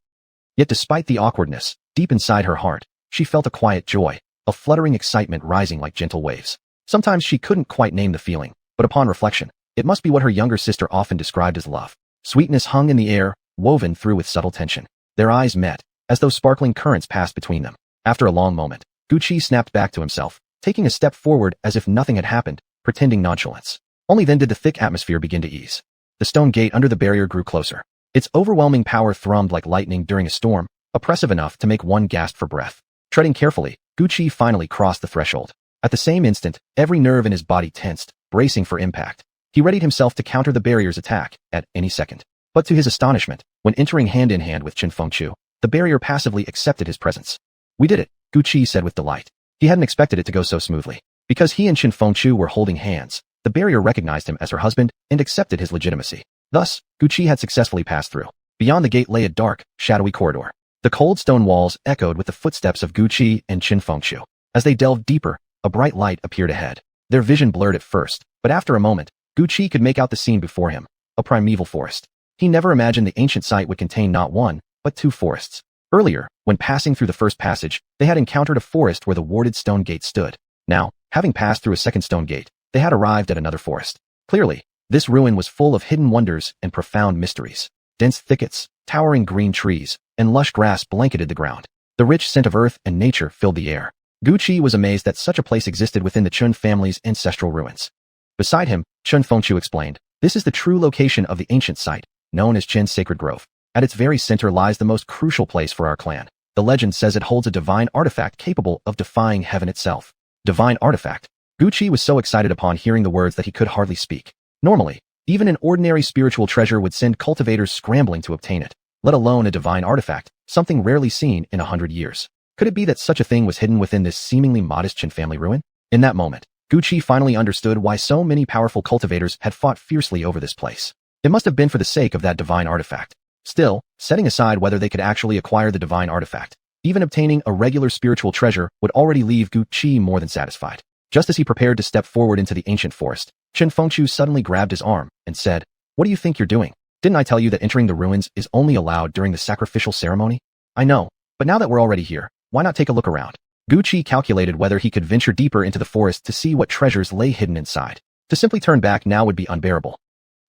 Yet despite the awkwardness, deep inside her heart, she felt a quiet joy, a fluttering excitement rising like gentle waves. Sometimes she couldn't quite name the feeling, but upon reflection, it must be what her younger sister often described as love. Sweetness hung in the air, woven through with subtle tension. Their eyes met, as though sparkling currents passed between them. After a long moment, Gucci snapped back to himself, taking a step forward as if nothing had happened, pretending nonchalance. Only then did the thick atmosphere begin to ease. The stone gate under the barrier grew closer. Its overwhelming power thrummed like lightning during a storm, oppressive enough to make one gasp for breath. Treading carefully, Gucci finally crossed the threshold. At the same instant, every nerve in his body tensed, bracing for impact. He readied himself to counter the barrier's attack at any second. But to his astonishment, when entering hand in hand with Chen Fengqiu, the barrier passively accepted his presence. We did it, Gucci said with delight. He hadn't expected it to go so smoothly. Because he and Chen Fengqiu were holding hands, the barrier recognized him as her husband and accepted his legitimacy. Thus, Gucci had successfully passed through. Beyond the gate lay a dark, shadowy corridor. The cold stone walls echoed with the footsteps of Gucci and Chen Fengqiu. As they delved deeper, a bright light appeared ahead. Their vision blurred at first, but after a moment, Gucci could make out the scene before him, a primeval forest. He never imagined the ancient site would contain not one, but two forests. Earlier, when passing through the first passage, they had encountered a forest where the warded stone gate stood. Now, having passed through a second stone gate, they had arrived at another forest. Clearly, this ruin was full of hidden wonders and profound mysteries. Dense thickets, towering green trees, and lush grass blanketed the ground. The rich scent of earth and nature filled the air. Gucci was amazed that such a place existed within the Chun family's ancestral ruins. Beside him, Chen Fengqiu explained, This is the true location of the ancient site, known as Chen's Sacred Grove. At its very center lies the most crucial place for our clan. The legend says it holds a divine artifact capable of defying heaven itself. Divine artifact. Gucci was so excited upon hearing the words that he could hardly speak. Normally, even an ordinary spiritual treasure would send cultivators scrambling to obtain it, let alone a divine artifact, something rarely seen in 100 years. Could it be that such a thing was hidden within this seemingly modest Qin family ruin? In that moment, Guqi finally understood why so many powerful cultivators had fought fiercely over this place. It must have been for the sake of that divine artifact. Still, setting aside whether they could actually acquire the divine artifact, even obtaining a regular spiritual treasure would already leave Guqi more than satisfied. Just as he prepared to step forward into the ancient forest, Qin Fengchu suddenly grabbed his arm and said, "What do you think you're doing? Didn't I tell you that entering the ruins is only allowed during the sacrificial ceremony?" "I know, but now that we're already here, why not take a look around?" Guqi calculated whether he could venture deeper into the forest to see what treasures lay hidden inside. To simply turn back now would be unbearable.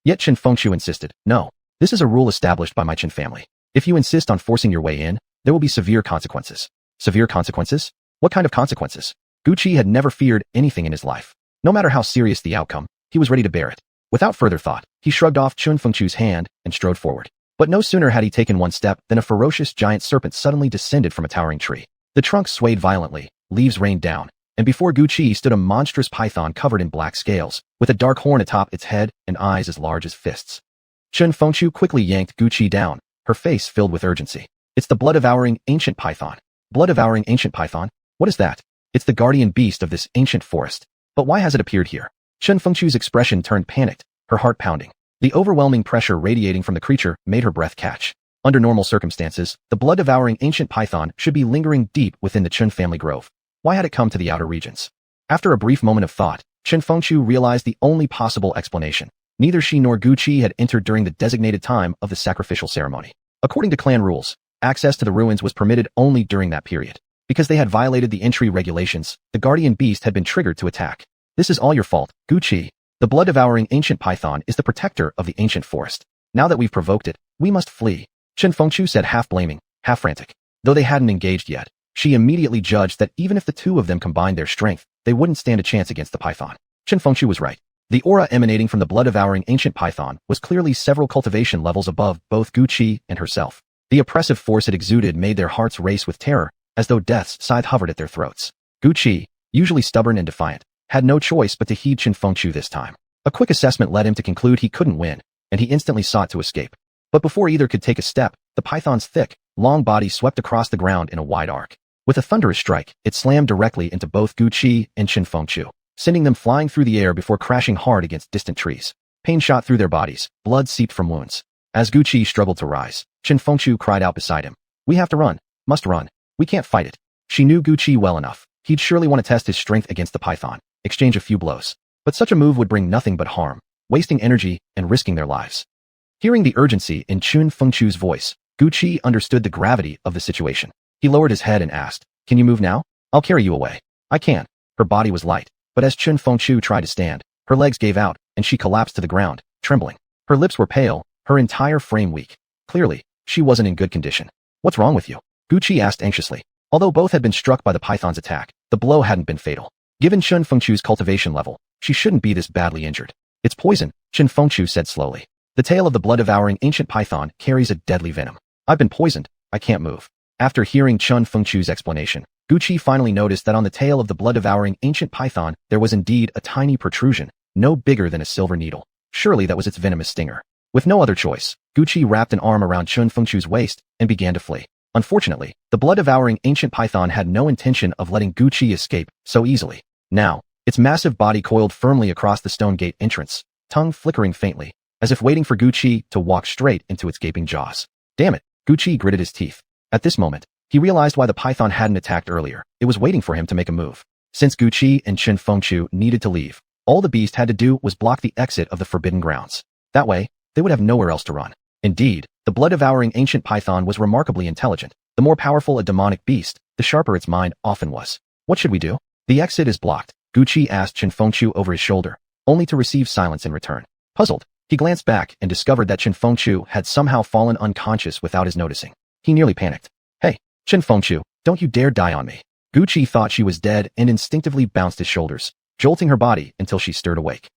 Yet Qin Fengchu insisted, "No, this is a rule established by my Qin family. If you insist on forcing your way in, there will be severe consequences." Severe consequences? What kind of consequences? Guqi had never feared anything in his life. No matter how serious the outcome, he was ready to bear it. Without further thought, he shrugged off Qin Fengchu's hand and strode forward. But no sooner had he taken one step than a ferocious giant serpent suddenly descended from a towering tree. The trunk swayed violently, leaves rained down, and before Guqi stood a monstrous python covered in black scales, with a dark horn atop its head and eyes as large as fists. Qin Fengchu quickly yanked Guqi down, her face filled with urgency. "It's the blood-devouring ancient python." "Blood-devouring ancient python? What is that?" "It's the guardian beast of this ancient forest. But why has it appeared here?" Qin Fengchu's expression turned panicked, her heart pounding. The overwhelming pressure radiating from the creature made her breath catch. Under normal circumstances, the blood-devouring ancient python should be lingering deep within the Qin family grove. Why had it come to the outer regions? After a brief moment of thought, Qin Fengchu realized the only possible explanation. Neither she nor Guqi had entered during the designated time of the sacrificial ceremony. According to clan rules, access to the ruins was permitted only during that period. Because they had violated the entry regulations, the guardian beast had been triggered to attack. "This is all your fault, Guqi. The blood-devouring ancient python is the protector of the ancient forest. Now that we've provoked it, we must flee," Qin Fengchu said, half blaming, half frantic. Though they hadn't engaged yet, she immediately judged that even if the two of them combined their strength, they wouldn't stand a chance against the python. Qin Fengchu was right. The aura emanating from the blood-devouring ancient python was clearly several cultivation levels above both Guqi and herself. The oppressive force it exuded made their hearts race with terror, as though death's scythe hovered at their throats. Guqi, usually stubborn and defiant, had no choice but to heed Qin Fengchu this time. A quick assessment led him to conclude he couldn't win, and he instantly sought to escape. But before either could take a step, the python's thick, long body swept across the ground in a wide arc. With a thunderous strike, it slammed directly into both Guqi and Qin Fengchu, sending them flying through the air before crashing hard against distant trees. Pain shot through their bodies, blood seeped from wounds. As Guqi struggled to rise, Qin Fengchu cried out beside him, "We have to run, must run. We can't fight it." She knew Guqi well enough. He'd surely want to test his strength against the python, exchange a few blows. But such a move would bring nothing but harm, wasting energy and risking their lives. Hearing the urgency in Qin Fengchu's voice, Guqi understood the gravity of the situation. He lowered his head and asked, "Can you move now? I'll carry you away." "I can." Her body was light, but as Qin Fengchu tried to stand, her legs gave out, and she collapsed to the ground, trembling. Her lips were pale, her entire frame weak. Clearly, she wasn't in good condition. "What's wrong with you?" Guqi asked anxiously. Although both had been struck by the python's attack, the blow hadn't been fatal. Given Qin Fengchu's cultivation level, she shouldn't be this badly injured. "It's poison," Qin Fengchu said slowly. "The tail of the blood-devouring ancient python carries a deadly venom. I've been poisoned. I can't move." After hearing Qin Fengchu's explanation, Guqi finally noticed that on the tail of the blood-devouring ancient python there was indeed a tiny protrusion, no bigger than a silver needle. Surely that was its venomous stinger. With no other choice, Guqi wrapped an arm around Qin Fengchu's waist and began to flee. Unfortunately, the blood-devouring ancient python had no intention of letting Guqi escape so easily. Now, its massive body coiled firmly across the stone gate entrance, tongue flickering faintly, as if waiting for Guqi to walk straight into its gaping jaws. Damn it, Guqi gritted his teeth. At this moment, he realized why the python hadn't attacked earlier. It was waiting for him to make a move. Since Guqi and Qin Fengchu needed to leave, all the beast had to do was block the exit of the forbidden grounds. That way, they would have nowhere else to run. Indeed, the blood-devouring ancient python was remarkably intelligent. The more powerful a demonic beast, the sharper its mind often was. "What should we do?" "The exit is blocked," Guqi asked Qin Fengchu over his shoulder, only to receive silence in return. Puzzled, he glanced back and discovered that Qin Fengchu had somehow fallen unconscious without his noticing. He nearly panicked. "Hey, Qin Fengchu, don't you dare die on me." Guqi thought she was dead and instinctively bounced his shoulders, jolting her body until she stirred awake.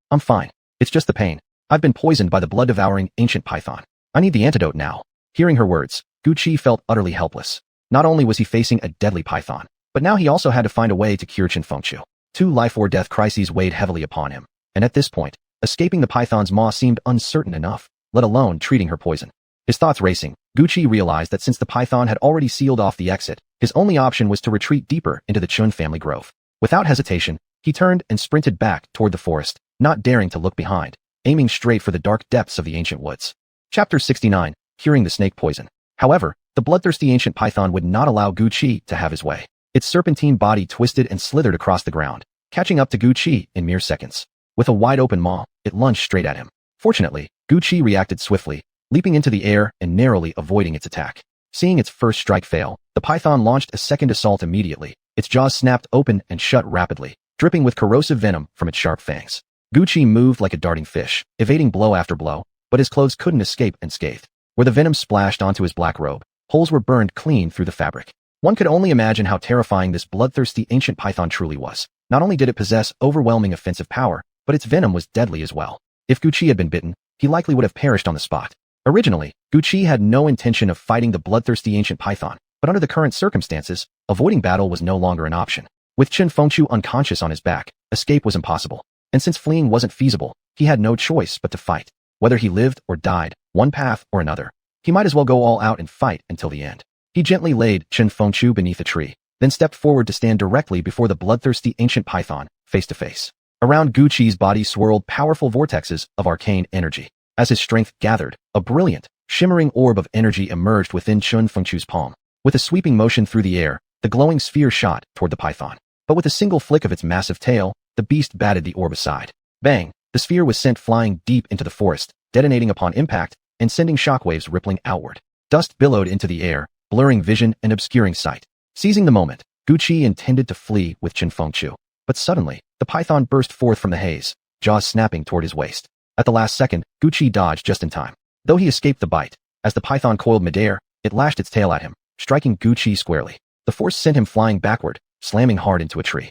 I'm fine. It's just the pain. I've been poisoned by the blood-devouring ancient python. I need the antidote now." Hearing her words, Guqi felt utterly helpless. Not only was he facing a deadly python, but now he also had to find a way to cure Qin Fengchu. Two life-or-death crises weighed heavily upon him, and at this point, escaping the python's maw seemed uncertain enough, let alone treating her poison. His thoughts racing, Guqi realized that since the python had already sealed off the exit, His only option was to retreat deeper into the Chun family grove. Without hesitation, he turned and sprinted back toward the forest, not daring to look behind, aiming straight for the dark depths of the ancient woods. Chapter 69, Curing the Snake Poison. However, the bloodthirsty ancient python would not allow Gu Qi to have his way. Its serpentine body twisted and slithered across the ground, catching up to Gu Qi in mere seconds. With a wide-open maw, it lunged straight at him. Fortunately, Gu Qi reacted swiftly, leaping into the air and narrowly avoiding its attack. Seeing its first strike fail, the python launched a second assault immediately. Its jaws snapped open and shut rapidly, dripping with corrosive venom from its sharp fangs. Gu Qi moved like a darting fish, evading blow after blow, but his clothes couldn't escape unscathed. Where the venom splashed onto his black robe, holes were burned clean through the fabric. One could only imagine how terrifying this bloodthirsty ancient python truly was. Not only did it possess overwhelming offensive power, but its venom was deadly as well. If Gu Qi had been bitten, he likely would have perished on the spot. Originally, Gu Qi had no intention of fighting the bloodthirsty ancient python, but under the current circumstances, avoiding battle was no longer an option. With Chen Fengchu unconscious on his back, escape was impossible. And since fleeing wasn't feasible, he had no choice but to fight. Whether he lived or died, one path or another, he might as well go all out and fight until the end. He gently laid Chen Fengchu beneath a tree, then stepped forward to stand directly before the bloodthirsty ancient python, face to face. Around Gu Qi's body swirled powerful vortexes of arcane energy. As his strength gathered, a brilliant, shimmering orb of energy emerged within Chen Fengchu's palm. With a sweeping motion through the air, the glowing sphere shot toward the python. But with a single flick of its massive tail, the beast batted the orb aside. Bang! The sphere was sent flying deep into the forest, detonating upon impact and sending shockwaves rippling outward. Dust billowed into the air, blurring vision and obscuring sight. Seizing the moment, Gu Qi intended to flee with Chen Fengchu. But suddenly, the python burst forth from the haze, jaws snapping toward his waist. At the last second, Gu Qi dodged just in time. Though he escaped the bite, as the python coiled midair, it lashed its tail at him, striking Gu Qi squarely. The force sent him flying backward, slamming hard into a tree.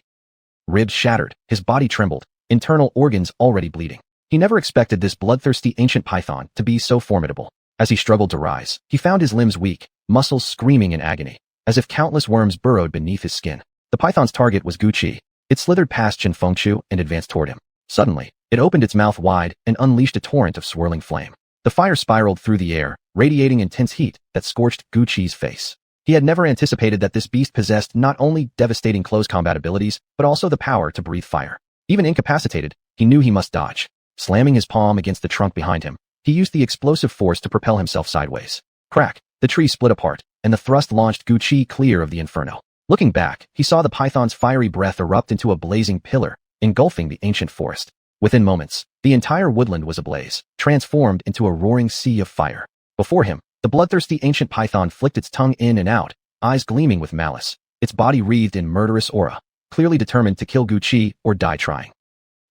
Ribs shattered, his body trembled, internal organs already bleeding. He never expected this bloodthirsty ancient python to be so formidable. As he struggled to rise, he found his limbs weak, muscles screaming in agony, as if countless worms burrowed beneath his skin. The python's target was Gu Qi. It slithered past Chen Fengchu and advanced toward him. Suddenly, it opened its mouth wide and unleashed a torrent of swirling flame. The fire spiraled through the air, radiating intense heat that scorched Gu Qi's face. He had never anticipated that this beast possessed not only devastating close combat abilities, but also the power to breathe fire. Even incapacitated, he knew he must dodge. Slamming his palm against the trunk behind him, he used the explosive force to propel himself sideways. Crack! The tree split apart, and the thrust launched Gu Qi clear of the inferno. Looking back, he saw the python's fiery breath erupt into a blazing pillar, engulfing the ancient forest. Within moments, the entire woodland was ablaze, transformed into a roaring sea of fire. Before him, the bloodthirsty ancient python flicked its tongue in and out, eyes gleaming with malice, its body wreathed in murderous aura, clearly determined to kill Gu Qi or die trying.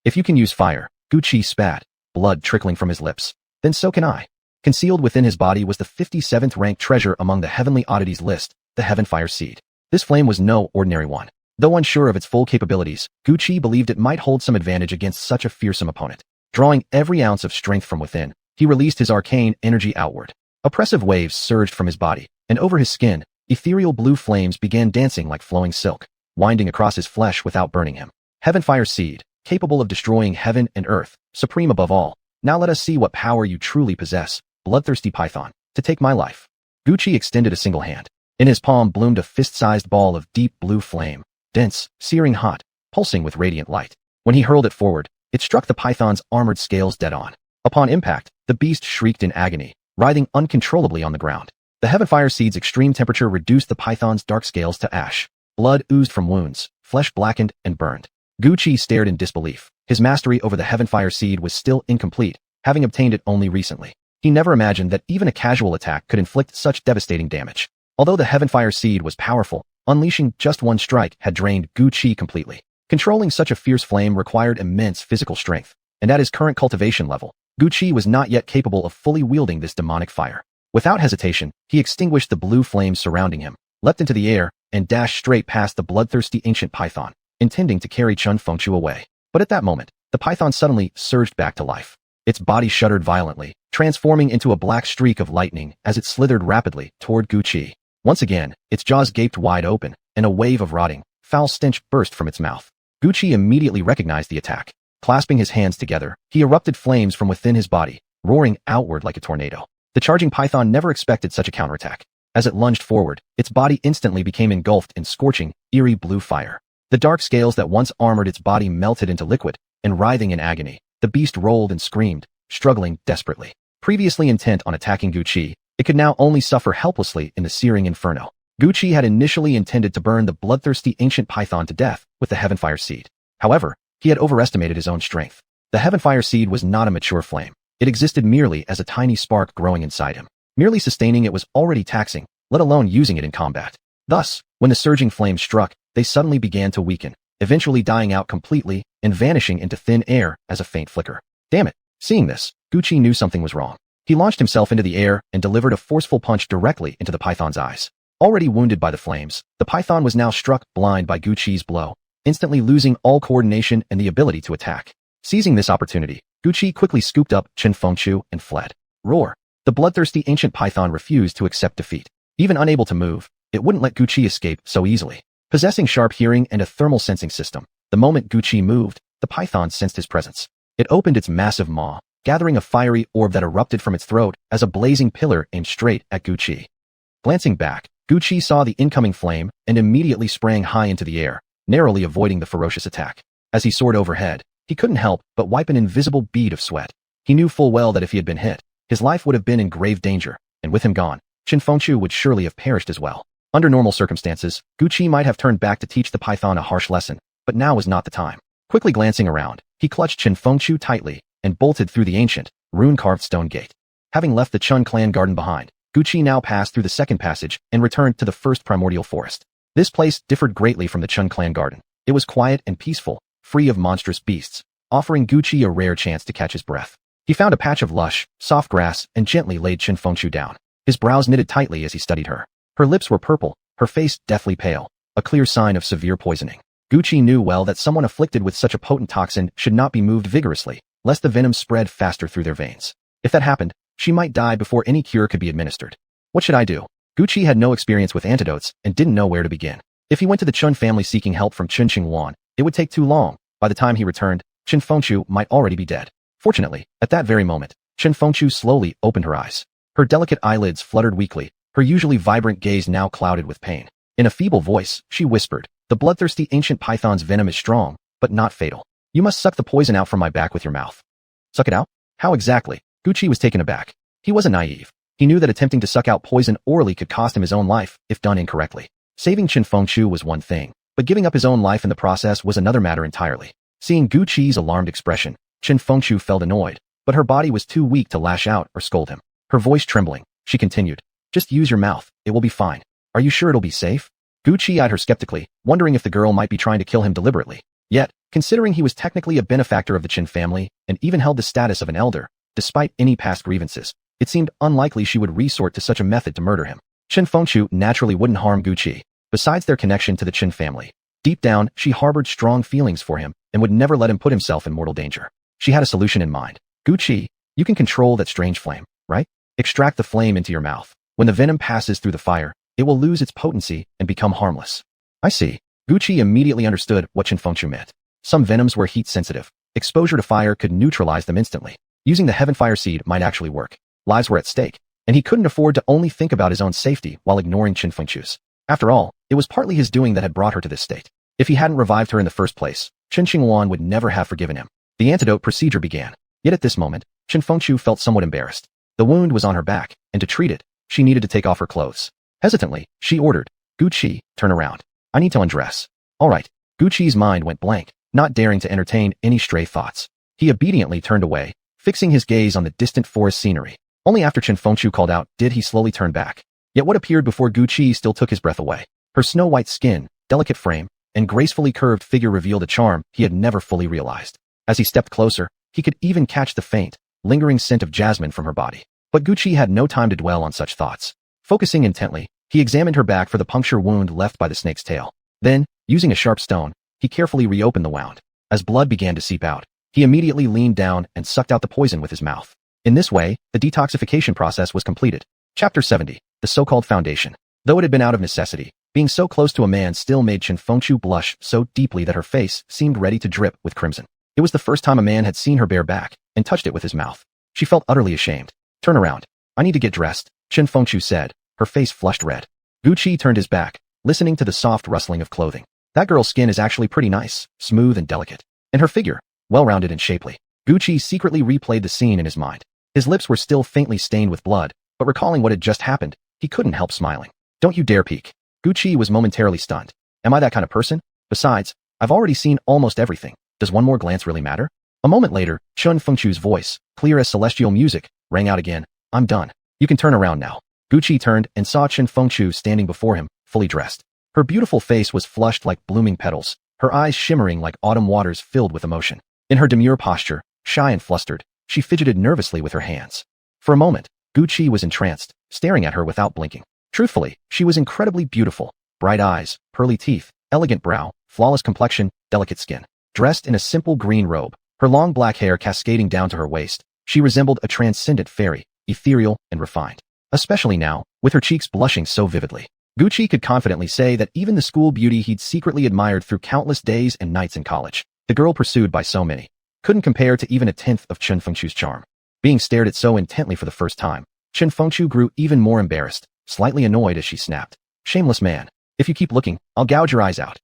If you can use fire, Gu Qi spat, blood trickling from his lips, then so can I. Concealed within his body was the 57th ranked treasure among the heavenly oddities list, the Heavenfire Seed. This flame was no ordinary one. Though unsure of its full capabilities, Gu Qi believed it might hold some advantage against such a fearsome opponent. Drawing every ounce of strength from within, he released his arcane energy outward. Oppressive waves surged from his body, and over his skin, ethereal blue flames began dancing like flowing silk, winding across his flesh without burning him. Heavenfire Seed, capable of destroying heaven and earth, supreme above all. Now let us see what power you truly possess, bloodthirsty python, to take my life. Gu Qi extended a single hand. In his palm bloomed a fist-sized ball of deep blue flame, dense, searing hot, pulsing with radiant light. When he hurled it forward, it struck the python's armored scales dead on. Upon impact, the beast shrieked in agony, writhing uncontrollably on the ground. The Heavenfire Seed's extreme temperature reduced the python's dark scales to ash. Blood oozed from wounds, flesh blackened and burned. Gu Qi stared in disbelief. His mastery over the Heavenfire Seed was still incomplete, having obtained it only recently. He never imagined that even a casual attack could inflict such devastating damage. Although the Heavenfire Seed was powerful, unleashing just one strike had drained Gu Qi completely. Controlling such a fierce flame required immense physical strength, and at his current cultivation level, Gu Qi was not yet capable of fully wielding this demonic fire. Without hesitation, he extinguished the blue flames surrounding him, leapt into the air, and dashed straight past the bloodthirsty ancient python, intending to carry Chen Fengchu away. But at that moment, the python suddenly surged back to life. Its body shuddered violently, transforming into a black streak of lightning as it slithered rapidly toward Gu Qi. Once again, its jaws gaped wide open, and a wave of rotting, foul stench burst from its mouth. Gu Qi immediately recognized the attack. Clasping his hands together, he erupted flames from within his body, roaring outward like a tornado. The charging python never expected such a counterattack. As it lunged forward, its body instantly became engulfed in scorching, eerie blue fire. The dark scales that once armored its body melted into liquid, and writhing in agony, the beast rolled and screamed, struggling desperately. Previously intent on attacking Gucci, it could now only suffer helplessly in the searing inferno. Gucci had initially intended to burn the bloodthirsty ancient python to death with the Heavenfire seed. However, he had overestimated his own strength. The Heavenfire seed was not a mature flame. It existed merely as a tiny spark growing inside him. Merely sustaining it was already taxing, let alone using it in combat. Thus, when the surging flame struck, they suddenly began to weaken, eventually dying out completely and vanishing into thin air as a faint flicker. Damn it! Seeing this, Gucci knew something was wrong. He launched himself into the air and delivered a forceful punch directly into the python's eyes. Already wounded by the flames, the python was now struck blind by Gucci's blow, instantly losing all coordination and the ability to attack. Seizing this opportunity, Gucci quickly scooped up Chen Fengchu and fled. Roar! The bloodthirsty ancient python refused to accept defeat. Even unable to move, it wouldn't let Gucci escape so easily. Possessing sharp hearing and a thermal sensing system, the moment Gucci moved, the python sensed his presence. It opened its massive maw, gathering a fiery orb that erupted from its throat as a blazing pillar aimed straight at Gucci. Glancing back, Gucci saw the incoming flame and immediately sprang high into the air, narrowly avoiding the ferocious attack. As he soared overhead, he couldn't help but wipe an invisible bead of sweat. He knew full well that if he had been hit, his life would have been in grave danger, and with him gone, Chen Fengchu would surely have perished as well. Under normal circumstances, Gucci might have turned back to teach the python a harsh lesson, but now was not the time. Quickly glancing around, he clutched Chen Fengchu tightly and bolted through the ancient, rune-carved stone gate. Having left the Chun clan garden behind, Gucci now passed through the second passage and returned to the first primordial forest. This place differed greatly from the Chun clan garden. It was quiet and peaceful, free of monstrous beasts, offering Gucci a rare chance to catch his breath. He found a patch of lush, soft grass and gently laid Chen Fengchu down. His brows knitted tightly as he studied her. Her lips were purple, her face deathly pale, a clear sign of severe poisoning. Gucci knew well that someone afflicted with such a potent toxin should not be moved vigorously, lest the venom spread faster through their veins. If that happened, she might die before any cure could be administered. What should I do? Gucci had no experience with antidotes and didn't know where to begin. If he went to the Chun family seeking help from Chen Qingwan, it would take too long. By the time he returned, Chen Fengchu might already be dead. Fortunately, at that very moment, Chen Fengchu slowly opened her eyes. Her delicate eyelids fluttered weakly, her usually vibrant gaze now clouded with pain. In a feeble voice, she whispered, "The bloodthirsty ancient python's venom is strong, but not fatal. You must suck the poison out from my back with your mouth." Suck it out? How exactly? Gucci was taken aback. He wasn't naive. He knew that attempting to suck out poison orally could cost him his own life, if done incorrectly. Saving Chen Fengchu was one thing, but giving up his own life in the process was another matter entirely. Seeing Gucci's alarmed expression, Chen Fengchu felt annoyed, but her body was too weak to lash out or scold him. Her voice trembling, she continued, "Just use your mouth, it will be fine. Are you sure it'll be safe?" Gucci eyed her skeptically, wondering if the girl might be trying to kill him deliberately. Yet, considering he was technically a benefactor of the Chen family and even held the status of an elder, despite any past grievances, it seemed unlikely she would resort to such a method to murder him. Chen Fengchu naturally wouldn't harm Gucci. Besides their connection to the Chen family, deep down, she harbored strong feelings for him and would never let him put himself in mortal danger. She had a solution in mind. "Gucci, you can control that strange flame, right? Extract the flame into your mouth. When the venom passes through the fire, it will lose its potency and become harmless." "I see." Gucci immediately understood what Chen Fengchu meant. Some venoms were heat sensitive. Exposure to fire could neutralize them instantly. Using the Heavenfire seed might actually work. Lives were at stake, and he couldn't afford to only think about his own safety while ignoring Chen Fengchu's. After all, it was partly his doing that had brought her to this state. If he hadn't revived her in the first place, Chen Qingwan would never have forgiven him. The antidote procedure began. Yet at this moment, Chen Fengchu felt somewhat embarrassed. The wound was on her back, and to treat it, she needed to take off her clothes. Hesitantly, she ordered, "Gucci, turn around. I need to undress." All right. Gucci's mind went blank, not daring to entertain any stray thoughts. He obediently turned away, fixing his gaze on the distant forest scenery. Only after Chen Fengchu called out did he slowly turn back. Yet what appeared before Gucci still took his breath away. Her snow-white skin, delicate frame, and gracefully curved figure revealed a charm he had never fully realized. As he stepped closer, he could even catch the faint, lingering scent of jasmine from her body. But Gucci had no time to dwell on such thoughts. Focusing intently, he examined her back for the puncture wound left by the snake's tail. Then, using a sharp stone, he carefully reopened the wound. As blood began to seep out, he immediately leaned down and sucked out the poison with his mouth. In this way, the detoxification process was completed. Chapter 70, the so-called Foundation. Though it had been out of necessity, being so close to a man still made Chen Fengchu blush so deeply that her face seemed ready to drip with crimson. It was the first time a man had seen her bare back and touched it with his mouth. She felt utterly ashamed. "Turn around. I need to get dressed," Chen Fengchu said, her face flushed red. Gucci turned his back, listening to the soft rustling of clothing. That girl's skin is actually pretty nice, smooth and delicate. And her figure, well-rounded and shapely. Gucci secretly replayed the scene in his mind. His lips were still faintly stained with blood, but recalling what had just happened, he couldn't help smiling. Don't you dare peek. Gucci was momentarily stunned. Am I that kind of person? Besides, I've already seen almost everything. Does one more glance really matter? A moment later, Chun Fengchu's voice, clear as celestial music, rang out again. I'm done. You can turn around now. Gucci turned and saw Chun Fengchu standing before him, fully dressed. Her beautiful face was flushed like blooming petals, her eyes shimmering like autumn waters filled with emotion. In her demure posture, shy and flustered, she fidgeted nervously with her hands. For a moment, Gucci was entranced, staring at her without blinking. Truthfully, she was incredibly beautiful. Bright eyes, pearly teeth, elegant brow, flawless complexion, delicate skin. Dressed in a simple green robe, her long black hair cascading down to her waist, she resembled a transcendent fairy, ethereal and refined. Especially now, with her cheeks blushing so vividly. Gucci could confidently say that even the school beauty he'd secretly admired through countless days and nights in college, the girl pursued by so many, couldn't compare to even a tenth of Chun Fengchu's charm. Being stared at so intently for the first time, Chun Fengchu grew even more embarrassed, slightly annoyed as she snapped. Shameless man. If you keep looking, I'll gouge your eyes out.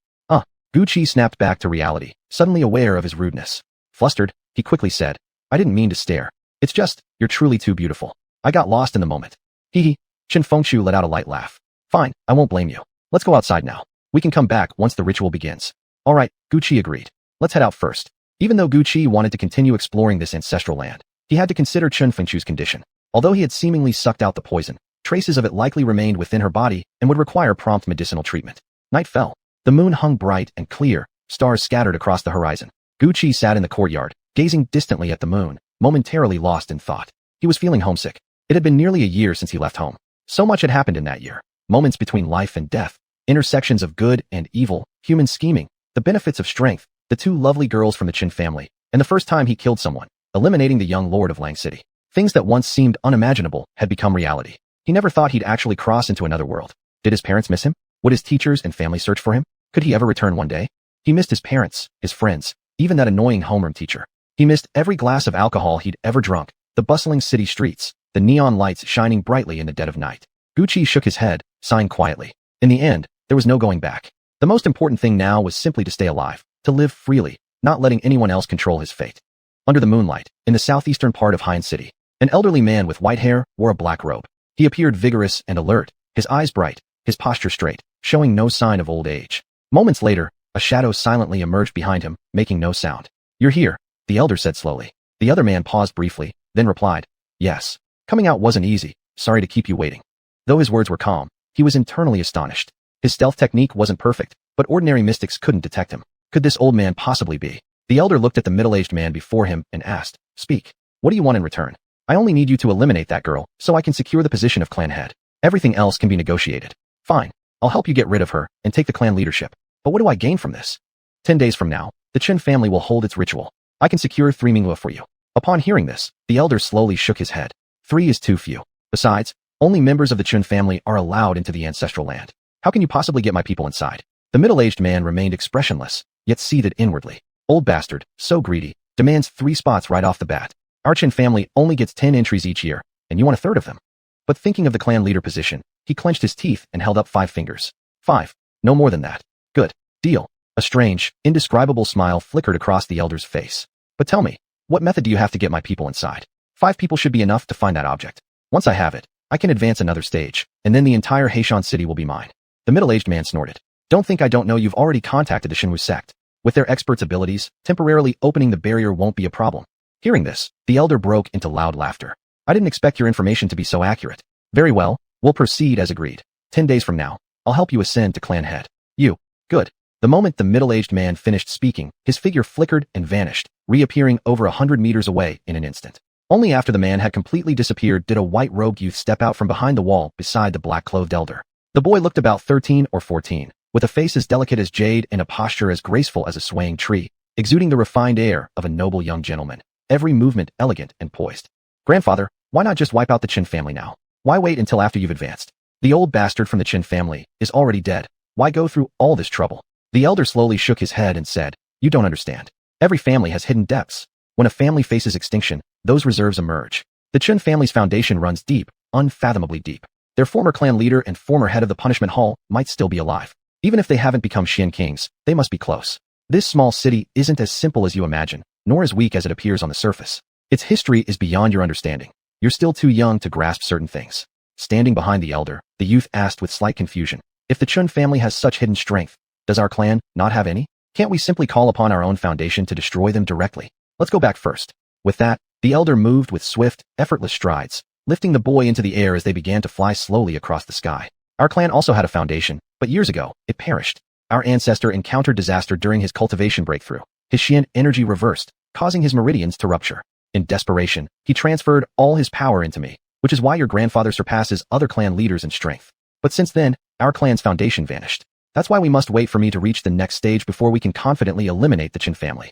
Gucci snapped back to reality, suddenly aware of his rudeness. Flustered, he quickly said, I didn't mean to stare. It's just, you're truly too beautiful. I got lost in the moment. Hee hee. Chun Fengchu let out a light laugh. Fine, I won't blame you. Let's go outside now. We can come back once the ritual begins. All right, Gucci agreed. Let's head out first. Even though Gucci wanted to continue exploring this ancestral land, he had to consider Chun Fengchu's condition. Although he had seemingly sucked out the poison, traces of it likely remained within her body and would require prompt medicinal treatment. Night fell. The moon hung bright and clear, stars scattered across the horizon. Gucci sat in the courtyard, gazing distantly at the moon, momentarily lost in thought. He was feeling homesick. It had been nearly a year since he left home. So much had happened in that year. Moments between life and death, intersections of good and evil, human scheming, the benefits of strength, the two lovely girls from the Qin family, and the first time he killed someone, eliminating the young lord of Lang City. Things that once seemed unimaginable had become reality. He never thought he'd actually cross into another world. Did his parents miss him? Would his teachers and family search for him? Could he ever return one day? He missed his parents, his friends, even that annoying homeroom teacher. He missed every glass of alcohol he'd ever drunk, the bustling city streets, the neon lights shining brightly in the dead of night. Gucci shook his head, sighing quietly. In the end, there was no going back. The most important thing now was simply to stay alive, to live freely, not letting anyone else control his fate. Under the moonlight, in the southeastern part of Hainan City, an elderly man with white hair wore a black robe. He appeared vigorous and alert, his eyes bright, his posture straight, showing no sign of old age. Moments later, a shadow silently emerged behind him, making no sound. You're here, the elder said slowly. The other man paused briefly, then replied, yes. Coming out wasn't easy, sorry to keep you waiting. Though his words were calm, he was internally astonished. His stealth technique wasn't perfect, but ordinary mystics couldn't detect him. Could this old man possibly be? The elder looked at the middle-aged man before him and asked, speak. What do you want in return? I only need you to eliminate that girl, so I can secure the position of clan head. Everything else can be negotiated. Fine, I'll help you get rid of her and take the clan leadership. But what do I gain from this? 10 days from now, the Qin family will hold its ritual. I can secure 3 minghua for you. Upon hearing this, the elder slowly shook his head. 3 is too few. Besides, only members of the Qin family are allowed into the ancestral land. How can you possibly get my people inside? The middle-aged man remained expressionless, yet seethed inwardly. Old bastard, so greedy, demands 3 spots right off the bat. Our Qin family only gets 10 entries each year, and you want a third of them. But thinking of the clan leader position, he clenched his teeth and held up 5 fingers. 5. No more than that. Good. Deal. A strange, indescribable smile flickered across the elder's face. But tell me, what method do you have to get my people inside? 5 people should be enough to find that object. Once I have it, I can advance another stage, and then the entire Heishan city will be mine. The middle-aged man snorted. Don't think I don't know you've already contacted the Shinwu sect. With their experts' abilities, temporarily opening the barrier won't be a problem. Hearing this, the elder broke into loud laughter. I didn't expect your information to be so accurate. Very well, we'll proceed as agreed. 10 days from now, I'll help you ascend to clan head. You. Good. The moment the middle-aged man finished speaking, his figure flickered and vanished, reappearing over 100 meters away in an instant. Only after the man had completely disappeared did a white-robed youth step out from behind the wall beside the black-clothed elder. The boy looked about 13 or 14, with a face as delicate as jade and a posture as graceful as a swaying tree, exuding the refined air of a noble young gentleman, every movement elegant and poised. Grandfather, why not just wipe out the Qin family now? Why wait until after you've advanced? The old bastard from the Qin family is already dead. Why go through all this trouble? The elder slowly shook his head and said, you don't understand. Every family has hidden depths. When a family faces extinction, those reserves emerge. The Qin family's foundation runs deep, unfathomably deep. Their former clan leader and former head of the punishment hall might still be alive. Even if they haven't become Xian kings, they must be close. This small city isn't as simple as you imagine, nor as weak as it appears on the surface. Its history is beyond your understanding. You're still too young to grasp certain things. Standing behind the elder, the youth asked with slight confusion, if the Chun family has such hidden strength, does our clan not have any? Can't we simply call upon our own foundation to destroy them directly? Let's go back first. With that, the elder moved with swift, effortless strides, lifting the boy into the air as they began to fly slowly across the sky. Our clan also had a foundation, but years ago, it perished. Our ancestor encountered disaster during his cultivation breakthrough. His Xian energy reversed, causing his meridians to rupture. In desperation, he transferred all his power into me, which is why your grandfather surpasses other clan leaders in strength. But since then, our clan's foundation vanished. That's why we must wait for me to reach the next stage before we can confidently eliminate the Qin family.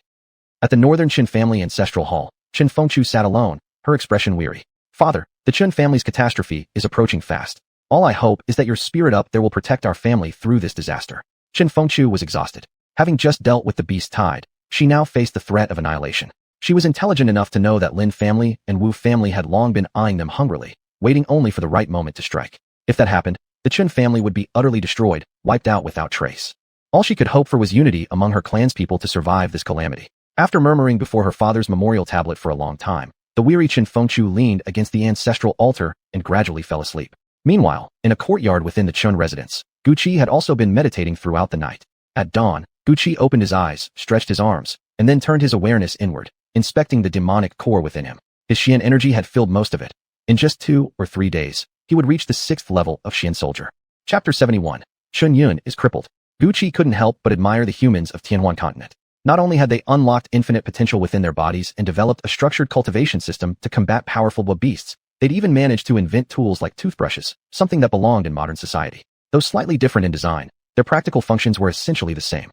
At the northern Qin family ancestral hall, Qin Fengchu sat alone, her expression weary. Father, the Qin family's catastrophe is approaching fast. All I hope is that your spirit up there will protect our family through this disaster. Qin Fengchu was exhausted. Having just dealt with the beast tide, she now faced the threat of annihilation. She was intelligent enough to know that Lin family and Wu family had long been eyeing them hungrily, waiting only for the right moment to strike. If that happened, the Qin family would be utterly destroyed, wiped out without trace. All she could hope for was unity among her clanspeople to survive this calamity. After murmuring before her father's memorial tablet for a long time, the weary Qin Fengchu leaned against the ancestral altar and gradually fell asleep. Meanwhile, in a courtyard within the Chun residence, Gu Qi had also been meditating throughout the night. At dawn, Gu Qi opened his eyes, stretched his arms, and then turned his awareness inward, inspecting the demonic core within him. His Xian energy had filled most of it. In just 2 or 3 days, he would reach the 6th level of Xian soldier. Chapter 71. Chun Yun is crippled. Gu Qi couldn't help but admire the humans of Tianhuan continent. Not only had they unlocked infinite potential within their bodies and developed a structured cultivation system to combat powerful beasts, they'd even managed to invent tools like toothbrushes, something that belonged in modern society. Though slightly different in design, their practical functions were essentially the same.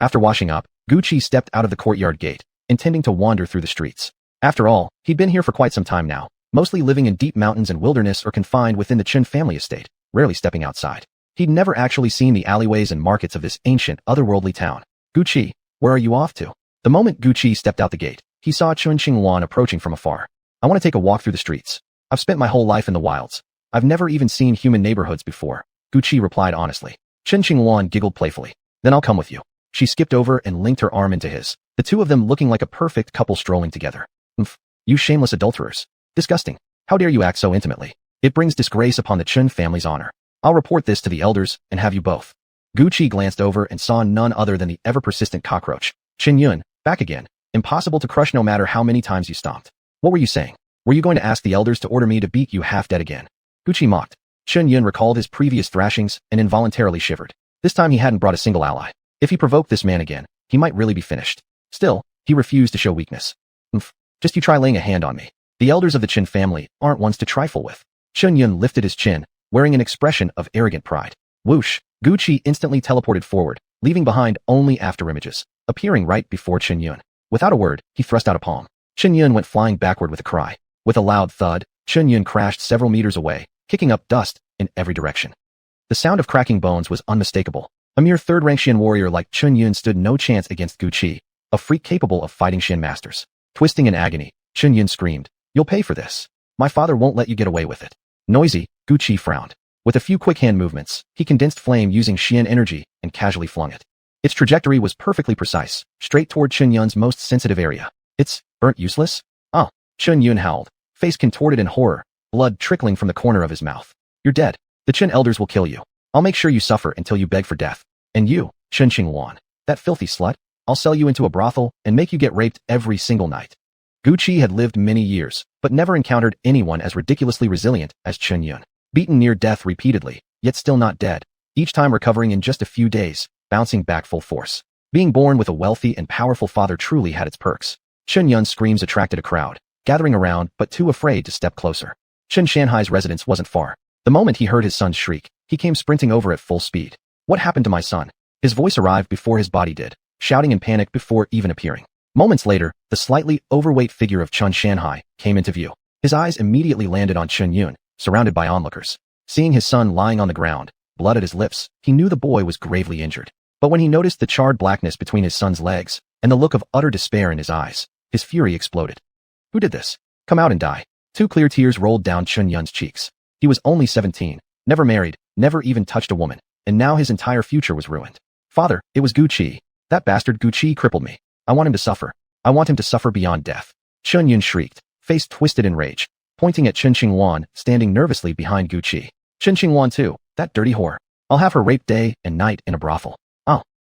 After washing up, Gu Qi stepped out of the courtyard gate, intending to wander through the streets. After all, he'd been here for quite some time now, mostly living in deep mountains and wilderness or confined within the Qin family estate, rarely stepping outside. He'd never actually seen the alleyways and markets of this ancient, otherworldly town. Gu Qi, where are you off to? The moment Gu Qi stepped out the gate, he saw Chun Qingluan approaching from afar. I want to take a walk through the streets. I've spent my whole life in the wilds. I've never even seen human neighborhoods before. Gu Qi replied honestly. Chun Qingluan giggled playfully. Then I'll come with you. She skipped over and linked her arm into his, the two of them looking like a perfect couple strolling together. You shameless adulterers. Disgusting. How dare you act so intimately? It brings disgrace upon the Chun family's honor. I'll report this to the elders and have you both. Gu Qi glanced over and saw none other than the ever-persistent cockroach. Qin Yun, back again. Impossible to crush no matter how many times you stomped. What were you saying? Were you going to ask the elders to order me to beat you half dead again? Gu Qi mocked. Qin Yun recalled his previous thrashings and involuntarily shivered. This time he hadn't brought a single ally. If he provoked this man again, he might really be finished. Still, he refused to show weakness. Just you try laying a hand on me. The elders of the Qin family aren't ones to trifle with. Qin Yun lifted his chin, wearing an expression of arrogant pride. Whoosh! Gu Qi instantly teleported forward, leaving behind only afterimages, appearing right before Qin Yun. Without a word, he thrust out a palm. Qin Yun went flying backward with a cry. With a loud thud, Qin Yun crashed several meters away, kicking up dust in every direction. The sound of cracking bones was unmistakable. A mere third-rank Xian warrior like Qin Yun stood no chance against Gu Qi, a freak capable of fighting Xian masters. Twisting in agony, Qin Yun screamed, "You'll pay for this. My father won't let you get away with it." Noisy, Gu Qi frowned. With a few quick hand movements, he condensed flame using Xian energy and casually flung it. Its trajectory was perfectly precise, straight toward Qin Yun's most sensitive area. It's burnt useless? Oh, Qin Yun howled, face contorted in horror, blood trickling from the corner of his mouth. You're dead. The Qin elders will kill you. I'll make sure you suffer until you beg for death. And you, Qin Qingluan, that filthy slut, I'll sell you into a brothel and make you get raped every single night. Gu Qi had lived many years, but never encountered anyone as ridiculously resilient as Qin Yun. Beaten near death repeatedly, yet still not dead, each time recovering in just a few days, bouncing back full force. Being born with a wealthy and powerful father truly had its perks. Qin Yun's screams attracted a crowd, gathering around but too afraid to step closer. Qin Shanhai's residence wasn't far. The moment he heard his son's shriek, he came sprinting over at full speed. What happened to my son? His voice arrived before his body did, shouting in panic before even appearing. Moments later, the slightly overweight figure of Chun Shanhai came into view. His eyes immediately landed on Qin Yun, surrounded by onlookers. Seeing his son lying on the ground, blood at his lips, he knew the boy was gravely injured. But when he noticed the charred blackness between his son's legs and the look of utter despair in his eyes, his fury exploded. Who did this? Come out and die. Two clear tears rolled down Qin Yun's cheeks. He was only 17, Never married, never even touched a woman, and now his entire future was ruined. Father, it was Gu Qi. That bastard Gu Qi crippled me. I want him to suffer. I want him to suffer beyond death. Chun Yun shrieked, face twisted in rage, pointing at Chen Qingwan standing nervously behind Gu Qi. Chen Qingwan too, that dirty whore. I'll have her raped day and night in a brothel.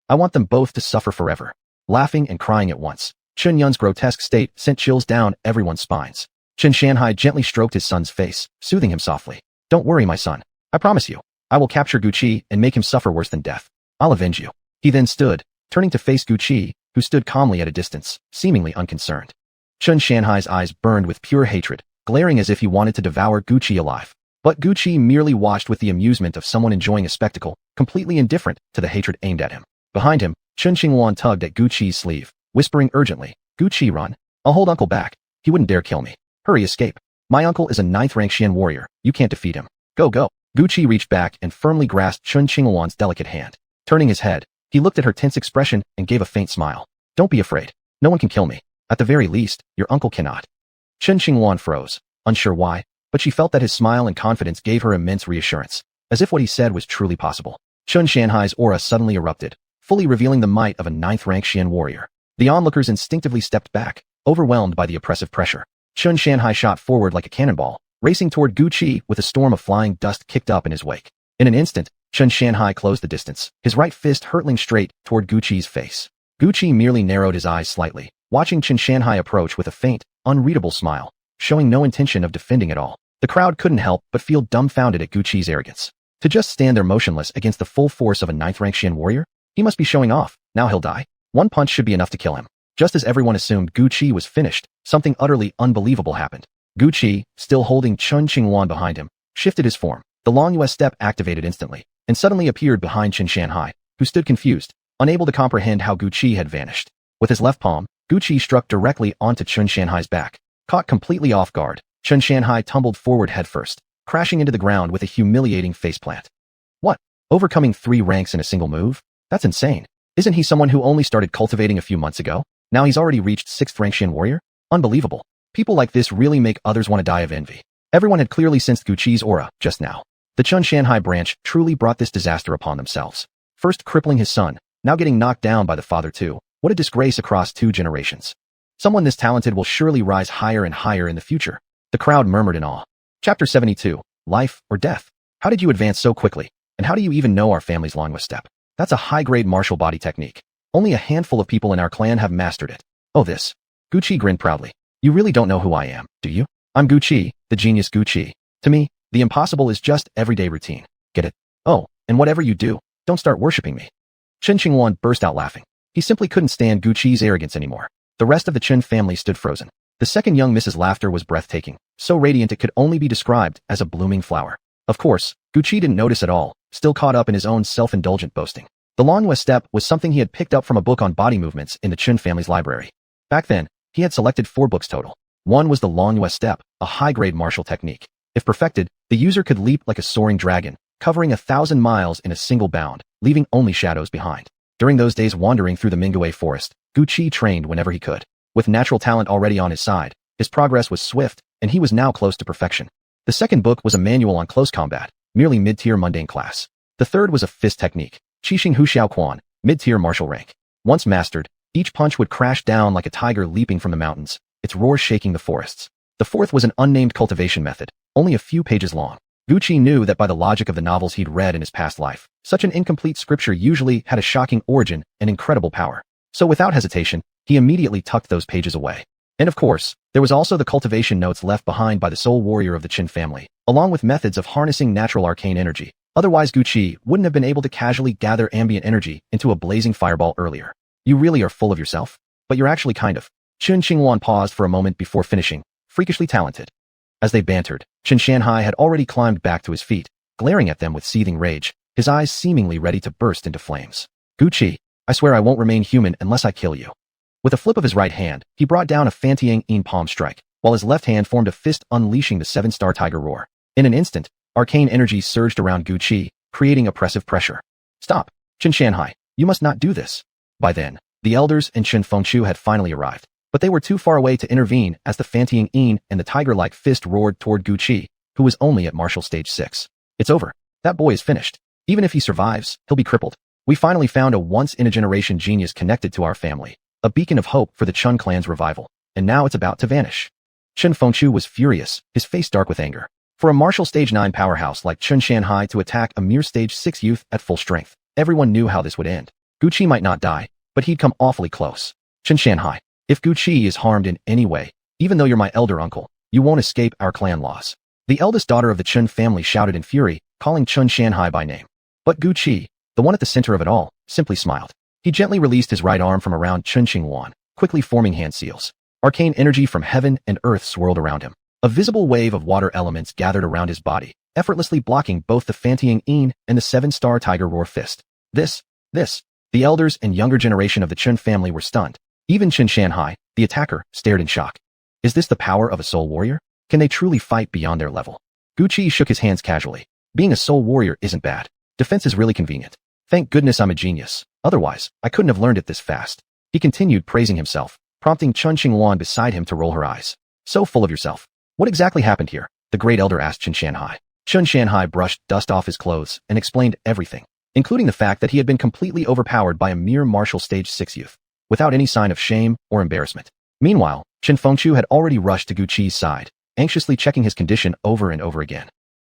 I want them both to suffer forever. Laughing and crying at once, Chun Yun's grotesque state sent chills down everyone's spines. Chen Shanhai gently stroked his son's face, soothing him softly. Don't worry, my son. I promise you, I will capture Gu Qi and make him suffer worse than death. I'll avenge you. He then stood, turning to face Gu Qi, who stood calmly at a distance, seemingly unconcerned. Chun Shanhai's eyes burned with pure hatred, glaring as if he wanted to devour Gu Qi alive. But Gu Qi merely watched with the amusement of someone enjoying a spectacle, completely indifferent to the hatred aimed at him. Behind him, Chen Qingwan tugged at Gu Qi's sleeve, whispering urgently, Gu Qi, run. I'll hold Uncle back. He wouldn't dare kill me. Hurry, escape. My uncle is a 9th-rank Xian warrior. You can't defeat him. Go, go. Gu Qi reached back and firmly grasped Chen Qingwan's delicate hand. Turning his head, he looked at her tense expression and gave a faint smile. Don't be afraid. No one can kill me. At the very least, your uncle cannot. Chen Qingwan froze, unsure why, but she felt that his smile and confidence gave her immense reassurance, as if what he said was truly possible. Chun Shanhai's aura suddenly erupted, fully revealing the might of a 9th-rank Xian warrior. The onlookers instinctively stepped back, overwhelmed by the oppressive pressure. Chun Shanhai shot forward like a cannonball, racing toward Gu Qi with a storm of flying dust kicked up in his wake. In an instant, Chun Shanhai closed the distance, his right fist hurtling straight toward Gu Qi's face. Gu Qi merely narrowed his eyes slightly, watching Chun Shanhai approach with a faint, unreadable smile, showing no intention of defending at all. The crowd couldn't help but feel dumbfounded at Gu Qi's arrogance. To just stand there motionless against the full force of a 9th-rank Xian warrior? He must be showing off. Now he'll die. One punch should be enough to kill him. Just as everyone assumed Gu Qi was finished, something utterly unbelievable happened. Gu Qi, still holding Chun Qingwan behind him, shifted his form. The long US step activated instantly, and suddenly appeared behind Chen Shanhai, who stood confused, unable to comprehend how Gu Qi had vanished. With his left palm, Gu Qi struck directly onto Chun Shanhai's back. Caught completely off guard, Chun Shanhai tumbled forward headfirst, crashing into the ground with a humiliating faceplant. What? Overcoming 3 ranks in a single move? That's insane. Isn't he someone who only started cultivating a few months ago? Now he's already reached 6th-rank Xian warrior? Unbelievable. People like this really make others want to die of envy. Everyone had clearly sensed Gu Qi's aura just now. The Chun Shanhai branch truly brought this disaster upon themselves. First crippling his son, now getting knocked down by the father too. What a disgrace across 2 generations. Someone this talented will surely rise higher and higher in the future. The crowd murmured in awe. Chapter 72. Life or Death. How did you advance so quickly? And how do you even know our family's long step? That's a high-grade martial body technique. Only a handful of people in our clan have mastered it. Oh, this. Gu Qi grinned proudly. You really don't know who I am, do you? I'm Gu Qi, the genius Gu Qi. To me, the impossible is just everyday routine. Get it? Oh, and whatever you do, don't start worshipping me. Chen Qingwan burst out laughing. He simply couldn't stand Gu Qi's arrogance anymore. The rest of the Chen family stood frozen. The second young Mrs. Laughter was breathtaking, so radiant it could only be described as a blooming flower. Of course, Gu Qi didn't notice at all, still caught up in his own self-indulgent boasting. The long West step was something he had picked up from a book on body movements in the Chen family's library. Back then, he had selected 4 books total. One was the long West step, a high-grade martial technique. If perfected, the user could leap like a soaring dragon, covering 1,000 miles in a single bound, leaving only shadows behind. During those days wandering through the Mingwei forest, Gu Qi trained whenever he could. With natural talent already on his side, his progress was swift, and he was now close to perfection. The second book was a manual on close combat, merely mid-tier mundane class. The third was a fist technique, Qixing Hu Xiao Quan, mid-tier martial rank. Once mastered, each punch would crash down like a tiger leaping from the mountains, its roar shaking the forests. The fourth was an unnamed cultivation method, only a few pages long. Gu Qi knew that by the logic of the novels he'd read in his past life, such an incomplete scripture usually had a shocking origin and incredible power. So without hesitation, he immediately tucked those pages away. And of course, there was also the cultivation notes left behind by the sole warrior of the Qin family, along with methods of harnessing natural arcane energy. Otherwise Gu Qi wouldn't have been able to casually gather ambient energy into a blazing fireball earlier. You really are full of yourself? But you're actually kind of. Chen Qingwan paused for a moment before finishing, freakishly talented. As they bantered, Chen Shanhai had already climbed back to his feet, glaring at them with seething rage, his eyes seemingly ready to burst into flames. Gu Qi, I swear I won't remain human unless I kill you. With a flip of his right hand, he brought down a Fantiang Yin palm strike, while his left hand formed a fist unleashing the 7-star tiger roar. In an instant, arcane energy surged around Gu Qi, creating oppressive pressure. Stop, Chen Shanhai, you must not do this. By then, the elders and Chen Fengchu had finally arrived, but they were too far away to intervene as the Fantiang Yin and the tiger-like fist roared toward Gu Qi, who was only at martial stage 6. It's over. That boy is finished. Even if he survives, he'll be crippled. We finally found a once-in-a-generation genius connected to our family, a beacon of hope for the Chun clan's revival, and now it's about to vanish. Chen Fengchu was furious, his face dark with anger. For a martial stage 9 powerhouse like Chun Shanhai to attack a mere stage 6 youth at full strength, everyone knew how this would end. Gu Qi might not die, but he'd come awfully close. Chun Shanhai, if Gu Qi is harmed in any way, even though you're my elder uncle, you won't escape our clan laws. The eldest daughter of the Chun family shouted in fury, calling Chun Shanhai by name. But Gu Qi, the one at the center of it all, simply smiled. He gently released his right arm from around Chun Qingwan, quickly forming hand seals. Arcane energy from heaven and earth swirled around him. A visible wave of water elements gathered around his body, effortlessly blocking both the Fantiang Yin and the 7-star Tiger Roar Fist. The elders and younger generation of the Chun family were stunned. Even Chun Shanhai, the attacker, stared in shock. Is this the power of a soul warrior? Can they truly fight beyond their level? Gu Qi shook his hands casually. Being a soul warrior isn't bad. Defense is really convenient. Thank goodness I'm a genius. Otherwise, I couldn't have learned it this fast. He continued praising himself, prompting Chun Qingwan beside him to roll her eyes. So full of yourself. What exactly happened here? The great elder asked Chun Shanhai. Chun Shanhai brushed dust off his clothes and explained everything, including the fact that he had been completely overpowered by a mere martial stage 6 youth, without any sign of shame or embarrassment. Meanwhile, Chen Fengchu had already rushed to Gu Qi's side, anxiously checking his condition over and over again.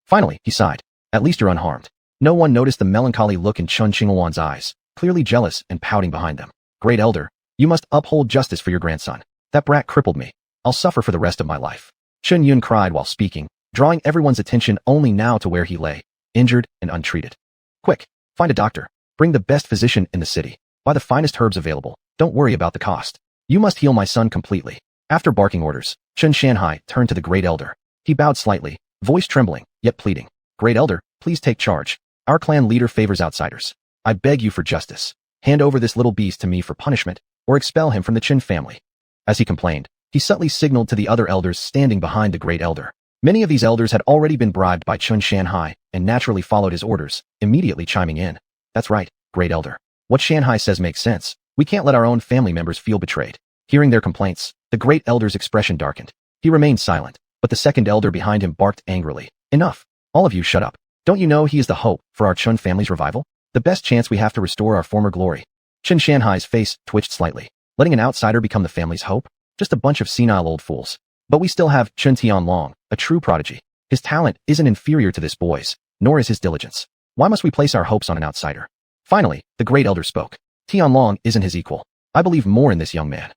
Finally, he sighed. At least you're unharmed. No one noticed the melancholy look in Chun Qingwan's eyes, clearly jealous and pouting behind them. Great elder, you must uphold justice for your grandson. That brat crippled me. I'll suffer for the rest of my life. Chun Yun cried while speaking, drawing everyone's attention only now to where he lay, injured and untreated. Quick, find a doctor. Bring the best physician in the city. Buy the finest herbs available. Don't worry about the cost. You must heal my son completely. After barking orders, Chun Shanhai turned to the great elder. He bowed slightly, voice trembling, yet pleading. Great elder, please take charge. Our clan leader favors outsiders. I beg you for justice. Hand over this little beast to me for punishment, or expel him from the Chin family. As he complained, he subtly signaled to the other elders standing behind the great elder. Many of these elders had already been bribed by Chun Shanhai and naturally followed his orders, immediately chiming in. That's right, great elder. What Shanhai says makes sense. We can't let our own family members feel betrayed. Hearing their complaints, the great elder's expression darkened. He remained silent, but the second elder behind him barked angrily. Enough. All of you shut up. Don't you know he is the hope for our Chun family's revival? The best chance we have to restore our former glory. Chun Shanhai's face twitched slightly. Letting an outsider become the family's hope? Just a bunch of senile old fools. But we still have Chun Tianlong, a true prodigy. His talent isn't inferior to this boy's, nor is his diligence. Why must we place our hopes on an outsider? Finally, the great elder spoke. Tianlong isn't his equal. I believe more in this young man.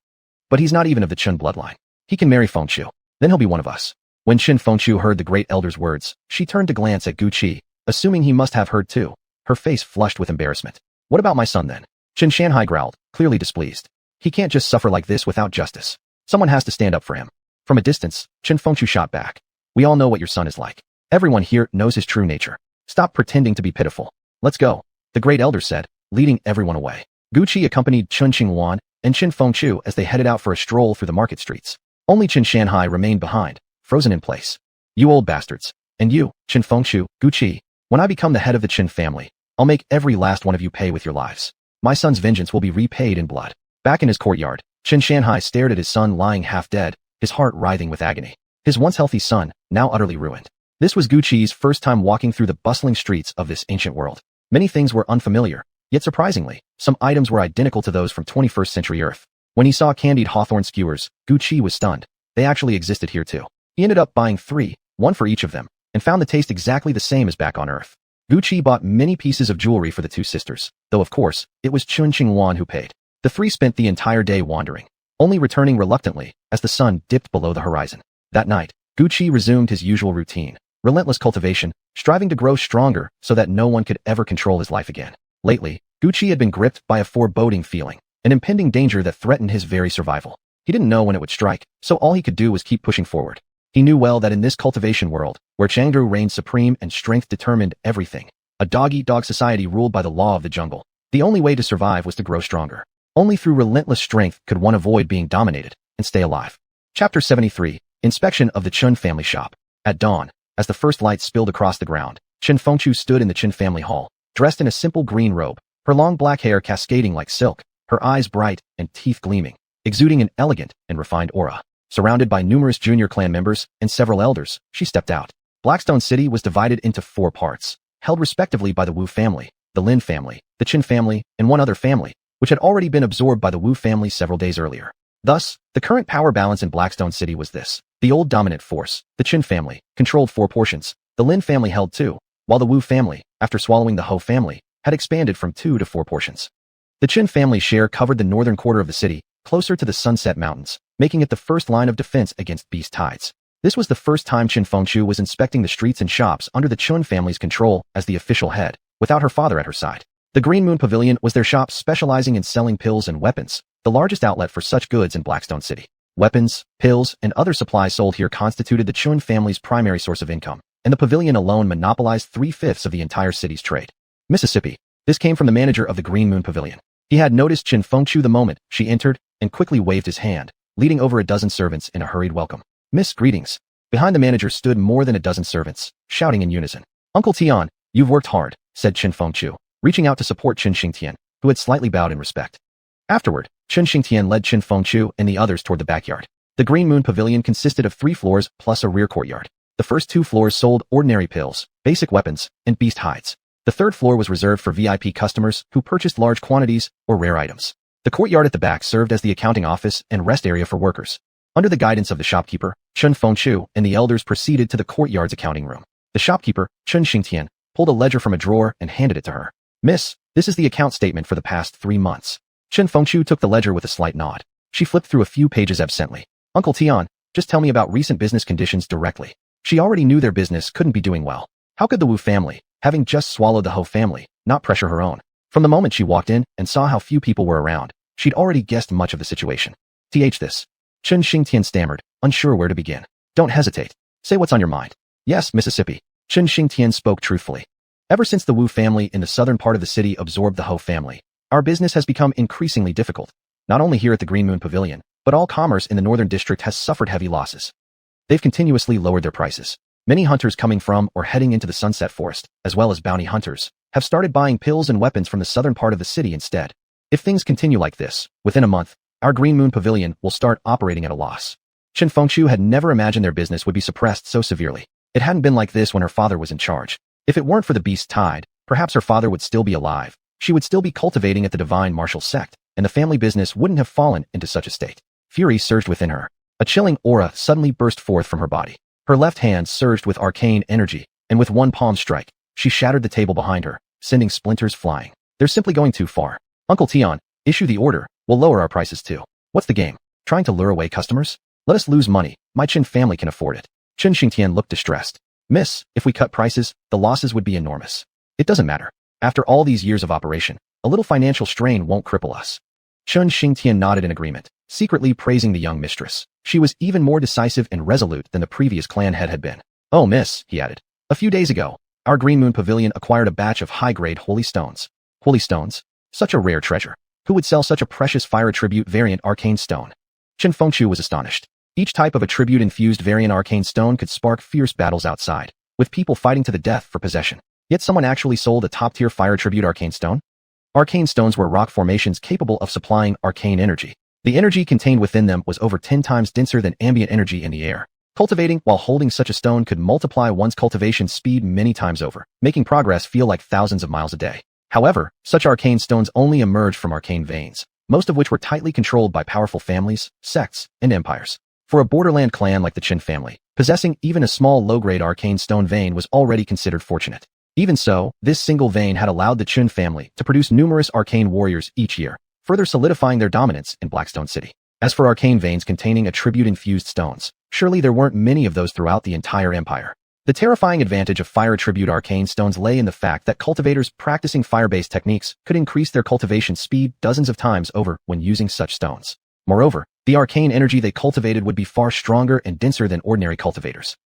But he's not even of the Chun bloodline. He can marry Fengchu. Then he'll be one of us. When Chen Fengchu heard the great elder's words, she turned to glance at Gu Qi, assuming he must have heard too. Her face flushed with embarrassment. What about my son then? Chen Shanhai growled, clearly displeased. He can't just suffer like this without justice. Someone has to stand up for him. From a distance, Chen Fengchu shot back. We all know what your son is like. Everyone here knows his true nature. Stop pretending to be pitiful. Let's go, the great elder said, leading everyone away. Gu Qi accompanied Chun Qingwan and Chen Fengchu as they headed out for a stroll through the market streets. Only Chen Shanhai remained behind, frozen in place. You old bastards. And you, Chen Fengchu, Gu Qi, when I become the head of the Chen family, I'll make every last one of you pay with your lives. My son's vengeance will be repaid in blood. Back in his courtyard, Chen Shanhai stared at his son lying half dead, his heart writhing with agony. His once healthy son, now utterly ruined. This was Gu Qi's first time walking through the bustling streets of this ancient world. Many things were unfamiliar, yet surprisingly, some items were identical to those from 21st century Earth. When he saw candied hawthorn skewers, Gu Qi was stunned. They actually existed here too. He ended up buying 3, one for each of them, and found the taste exactly the same as back on Earth. Gu Qi bought many pieces of jewelry for the two sisters, though of course, it was Chun Qingwan who paid. The 3 spent the entire day wandering, only returning reluctantly as the sun dipped below the horizon. That night, Gu Qi resumed his usual routine, relentless cultivation, striving to grow stronger so that no one could ever control his life again. Lately, Gu Qi had been gripped by a foreboding feeling, an impending danger that threatened his very survival. He didn't know when it would strike, so all he could do was keep pushing forward. He knew well that in this cultivation world, where Chengdu reigned supreme and strength determined everything, a dog-eat-dog society ruled by the law of the jungle, the only way to survive was to grow stronger. Only through relentless strength could one avoid being dominated and stay alive. Chapter 73, Inspection of the Chun family shop. At dawn, as the first light spilled across the ground, Chen Fengchu stood in the Chen family hall, dressed in a simple green robe, her long black hair cascading like silk, her eyes bright and teeth gleaming, exuding an elegant and refined aura. Surrounded by numerous junior clan members and several elders, she stepped out. Blackstone City was divided into 4 parts. held respectively by the Wu family, the Lin family, the Qin family, and one other family, which had already been absorbed by the Wu family several days earlier. Thus, the current power balance in Blackstone City was this. The old dominant force, the Qin family, controlled 4 portions, the Lin family held 2, while the Wu family, after swallowing the Hou family, had expanded from 2 to 4 portions. The Qin family's share covered the northern quarter of the city, closer to the Sunset Mountains, making it the first line of defense against beast tides. This was the first time Qin Fengchu was inspecting the streets and shops under the Chun family's control as the official head, without her father at her side. The Green Moon Pavilion was their shop specializing in selling pills and weapons, the largest outlet for such goods in Blackstone City. Weapons, pills, and other supplies sold here constituted the Chun family's primary source of income, and the pavilion alone monopolized 3/5 of the entire city's trade. Mississippi. This came from the manager of the Green Moon Pavilion. He had noticed Qin Fengchu the moment she entered and quickly waved his hand, leading over a dozen servants in a hurried welcome. Miss, greetings. Behind the manager stood more than a dozen servants, shouting in unison. Uncle Tian, you've worked hard, said Qin Fengchu, reaching out to support Qin Xingtian, who had slightly bowed in respect. Afterward, Qin Xingtian led Qin Fengchu and the others toward the backyard. The Green Moon Pavilion consisted of 3 floors plus a rear courtyard. The first 2 floors sold ordinary pills, basic weapons, and beast hides. The third floor was reserved for VIP customers who purchased large quantities or rare items. The courtyard at the back served as the accounting office and rest area for workers. Under the guidance of the shopkeeper, Qin Fengchu and the elders proceeded to the courtyard's accounting room. The shopkeeper, Qin Xingtian, pulled a ledger from a drawer and handed it to her. Miss, this is the account statement for the past 3 months. Qin Fengchu took the ledger with a slight nod. She flipped through a few pages absently. Uncle Tian, just tell me about recent business conditions directly. She already knew their business couldn't be doing well. How could the Wu family, having just swallowed the Hou family, not pressure her own? From the moment she walked in and saw how few people were around, she'd already guessed much of the situation. This. Qin Xingtian stammered, unsure where to begin. Don't hesitate. Say what's on your mind. Yes, Mississippi. Qin Xingtian spoke truthfully. Ever since the Wu family in the southern part of the city absorbed the Hou family, our business has become increasingly difficult. Not only here at the Green Moon Pavilion, but all commerce in the northern district has suffered heavy losses. They've continuously lowered their prices. Many hunters coming from or heading into the Sunset Forest, as well as bounty hunters, have started buying pills and weapons from the southern part of the city instead. If things continue like this, within a month, our Green Moon Pavilion will start operating at a loss. Qin Fengchu had never imagined their business would be suppressed so severely. It hadn't been like this when her father was in charge. If it weren't for the beast tide, perhaps her father would still be alive. She would still be cultivating at the divine martial sect, and the family business wouldn't have fallen into such a state. Fury surged within her. A chilling aura suddenly burst forth from her body. Her left hand surged with arcane energy, and with one palm strike, she shattered the table behind her, sending splinters flying. They're simply going too far. Uncle Tian, issue the order. We'll lower our prices too. What's the game? Trying to lure away customers? Let us lose money. My Qin family can afford it. Qin Xingtian looked distressed. Miss, if we cut prices, the losses would be enormous. It doesn't matter. After all these years of operation, a little financial strain won't cripple us. Qin Xingtian nodded in agreement, secretly praising the young mistress. She was even more decisive and resolute than the previous clan head had been. Oh, miss, he added. A few days ago, our Green Moon Pavilion acquired a batch of high-grade holy stones. Holy stones? Such a rare treasure. Who would sell such a precious fire attribute variant arcane stone? Qin Fengchu was astonished. Each type of attribute-infused variant arcane stone could spark fierce battles outside, with people fighting to the death for possession. Yet someone actually sold a top-tier fire attribute arcane stone? Arcane stones were rock formations capable of supplying arcane energy. The energy contained within them was over 10 times denser than ambient energy in the air. Cultivating while holding such a stone could multiply one's cultivation speed many times over, making progress feel like thousands of miles a day. However, such arcane stones only emerged from arcane veins, most of which were tightly controlled by powerful families, sects, and empires. For a borderland clan like the Qin family, possessing even a small low-grade arcane stone vein was already considered fortunate. Even so, this single vein had allowed the Qin family to produce numerous arcane warriors each year, further solidifying their dominance in Blackstone City. As for arcane veins containing attribute-infused stones, surely there weren't many of those throughout the entire empire. The terrifying advantage of fire attribute arcane stones lay in the fact that cultivators practicing fire-based techniques could increase their cultivation speed dozens of times over when using such stones. Moreover, the arcane energy they cultivated would be far stronger and denser than ordinary cultivators.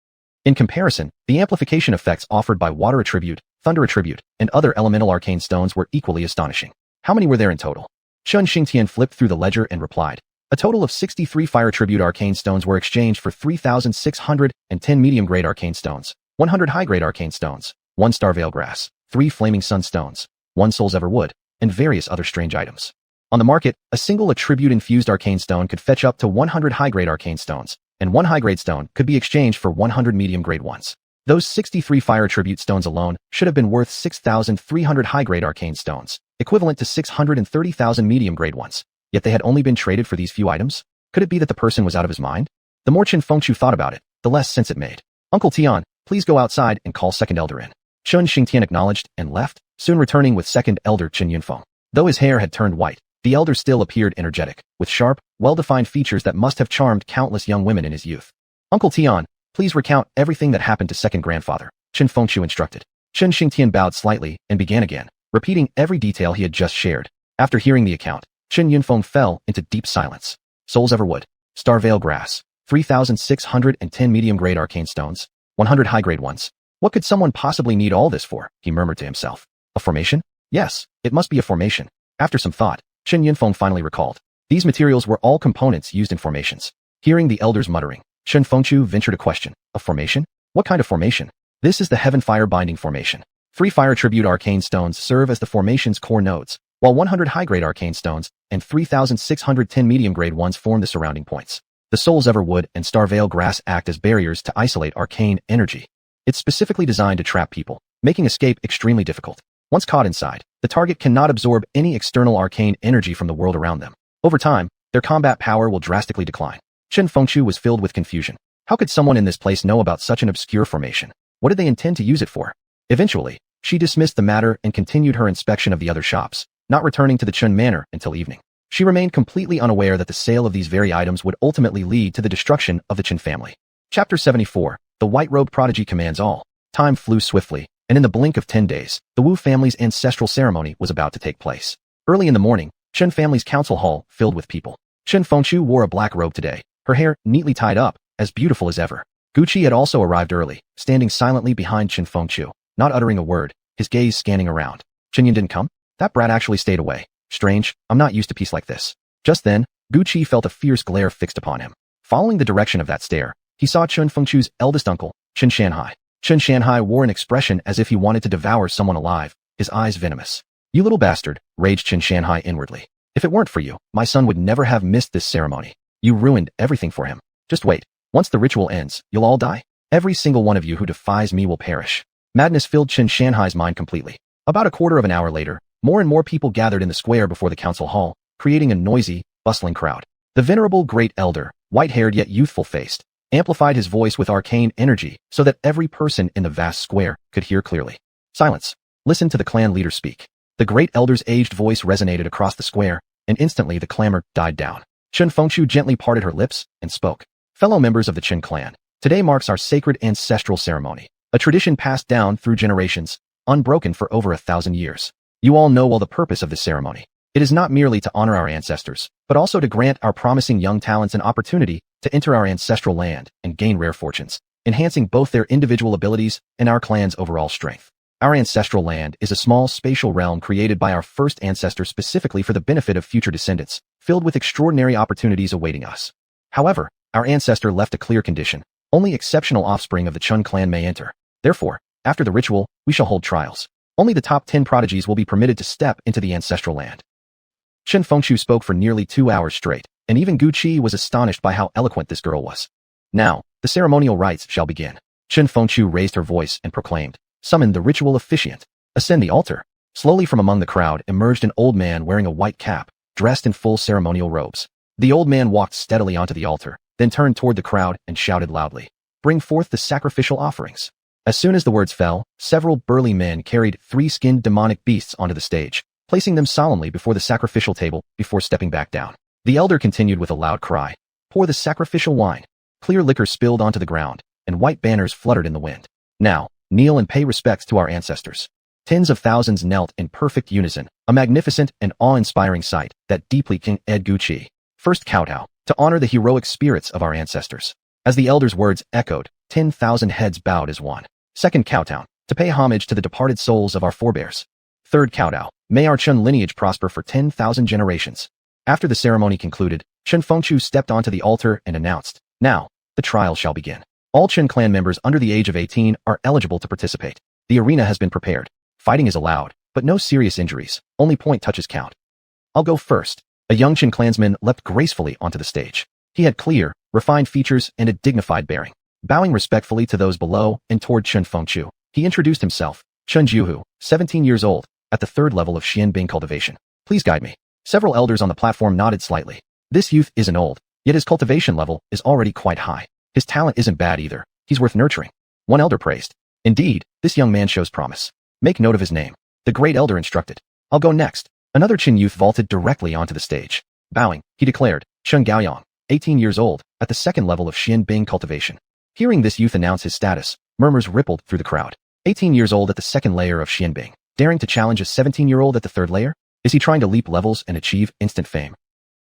In comparison, the amplification effects offered by water attribute, thunder attribute, and other elemental arcane stones were equally astonishing. How many were there in total? Qin Xingtian flipped through the ledger and replied. A total of 63 fire attribute arcane stones were exchanged for 3,610 medium-grade arcane stones, 100 high-grade arcane stones, 1 star veil grass, 3 flaming sun stones, 1 soul's ever wood, and various other strange items. On the market, a single attribute-infused arcane stone could fetch up to 100 high-grade arcane stones, and 1 high-grade stone could be exchanged for 100 medium-grade ones. Those 63 fire tribute stones alone should have been worth 6,300 high-grade arcane stones, equivalent to 630,000 medium-grade ones. Yet they had only been traded for these few items? Could it be that the person was out of his mind? The more Chen Fengchu thought about it, the less sense it made. Uncle Tian, please go outside and call second elder in. Chun Xingtian acknowledged and left, soon returning with second elder Chen Yunfeng. Though his hair had turned white, the elder still appeared energetic, with sharp, well-defined features that must have charmed countless young women in his youth. Uncle Tian, please recount everything that happened to second grandfather, Chen Fengchu instructed. Chen Xingtian bowed slightly and began again, repeating every detail he had just shared. After hearing the account, Chen Yunfeng fell into deep silence. Souls Everwood, Starvale Grass, 3,610 medium-grade arcane stones, 100 high-grade ones. What could someone possibly need all this for? He murmured to himself. A formation? Yes, it must be a formation. After some thought, Chen Yunfeng finally recalled. These materials were all components used in formations. Hearing the elders muttering, Chen Fengchu ventured a question. A formation? What kind of formation? This is the Heaven Fire Binding Formation. 3 fire tribute arcane stones serve as the formation's core nodes, while 100 high-grade arcane stones and 3,610 medium-grade ones form the surrounding points. The Souls Everwood and Starvale Grass act as barriers to isolate arcane energy. It's specifically designed to trap people, making escape extremely difficult. Once caught inside, the target cannot absorb any external arcane energy from the world around them. Over time, their combat power will drastically decline. Chen Fengchu was filled with confusion. How could someone in this place know about such an obscure formation? What did they intend to use it for? Eventually, she dismissed the matter and continued her inspection of the other shops, not returning to the Chun Manor until evening. She remained completely unaware that the sale of these very items would ultimately lead to the destruction of the Chen family. Chapter 74. The White-Robed Prodigy Commands All. Time flew swiftly, and in the blink of 10 days, the Wu family's ancestral ceremony was about to take place. Early in the morning, Chen family's council hall filled with people. Chen Fengchu wore a black robe today, her hair neatly tied up, as beautiful as ever. Gucci had also arrived early, standing silently behind Chen Fengchu, not uttering a word, his gaze scanning around. Chen Yin didn't come? That brat actually stayed away. Strange, I'm not used to peace like this. Just then, Gucci felt a fierce glare fixed upon him. Following the direction of that stare, he saw Chen Fengchu's eldest uncle, Chen Shanhai. Chen Shanhai wore an expression as if he wanted to devour someone alive, his eyes venomous. You little bastard, raged Chen Shanhai inwardly. If it weren't for you, my son would never have missed this ceremony. You ruined everything for him. Just wait. Once the ritual ends, you'll all die. Every single one of you who defies me will perish. Madness filled Chen Shanhai's mind completely. About a quarter of an hour later, more and more people gathered in the square before the council hall, creating a noisy, bustling crowd. The venerable great elder, white-haired yet youthful-faced, amplified his voice with arcane energy so that every person in the vast square could hear clearly. Silence. Listen to the clan leader speak. The great elder's aged voice resonated across the square, and instantly the clamor died down. Chen Fengchu gently parted her lips and spoke. Fellow members of the Chen clan, today marks our sacred ancestral ceremony, a tradition passed down through generations, unbroken for over 1,000 years. You all know well the purpose of this ceremony. It is not merely to honor our ancestors, but also to grant our promising young talents an opportunity to enter our ancestral land and gain rare fortunes, enhancing both their individual abilities and our clan's overall strength. Our ancestral land is a small spatial realm created by our first ancestors specifically for the benefit of future descendants, filled with extraordinary opportunities awaiting us. However, our ancestor left a clear condition. Only exceptional offspring of the Chun clan may enter. Therefore, after the ritual, we shall hold trials. Only the top 10 prodigies will be permitted to step into the ancestral land. Chen Fengchu spoke for nearly 2 hours straight, and even Gu Qi was astonished by how eloquent this girl was. Now, the ceremonial rites shall begin. Chen Fengchu raised her voice and proclaimed, "Summon the ritual officiant. Ascend the altar." Slowly from among the crowd emerged an old man wearing a white cap, dressed in full ceremonial robes. The old man walked steadily onto the altar, then turned toward the crowd and shouted loudly, "Bring forth the sacrificial offerings." As soon as the words fell, several burly men carried 3-skinned demonic beasts onto the stage, placing them solemnly before the sacrificial table before stepping back down. The elder continued with a loud cry, "Pour the sacrificial wine." Clear liquor spilled onto the ground, and white banners fluttered in the wind. "Now, kneel and pay respects to our ancestors." Tens of thousands knelt in perfect unison, a magnificent and awe-inspiring sight that deeply King Ed Gucci. First kowtow, to honor the heroic spirits of our ancestors. As the elder's words echoed, 10,000 heads bowed as one. Second kowtow, to pay homage to the departed souls of our forebears. Third kowtow, may our Chun lineage prosper for 10,000 generations. After the ceremony concluded, Chen Fengchu stepped onto the altar and announced, "Now, the trial shall begin. All Chen clan members under the age of 18 are eligible to participate. The arena has been prepared. Fighting is allowed, but no serious injuries, only point touches count. I'll go first." A young Chen clansman leapt gracefully onto the stage. He had clear, refined features and a dignified bearing. Bowing respectfully to those below and toward Chen Fengchu, he introduced himself, Chen Jiuhu, 17 years old, at the 3rd level of Xianbing Cultivation. Please guide me. Several elders on the platform nodded slightly. This youth isn't old, yet his cultivation level is already quite high. His talent isn't bad either. He's worth nurturing. One elder praised. Indeed, this young man shows promise. Make note of his name. The great elder instructed. I'll go next. Another Qin youth vaulted directly onto the stage. Bowing, he declared, Chen Gaoyang, 18 years old, at the 2nd level of Xianbing Cultivation. Hearing this youth announce his status, murmurs rippled through the crowd. 18 years old at the 2nd layer of Xianbing, daring to challenge a 17-year-old at the 3rd layer? Is he trying to leap levels and achieve instant fame?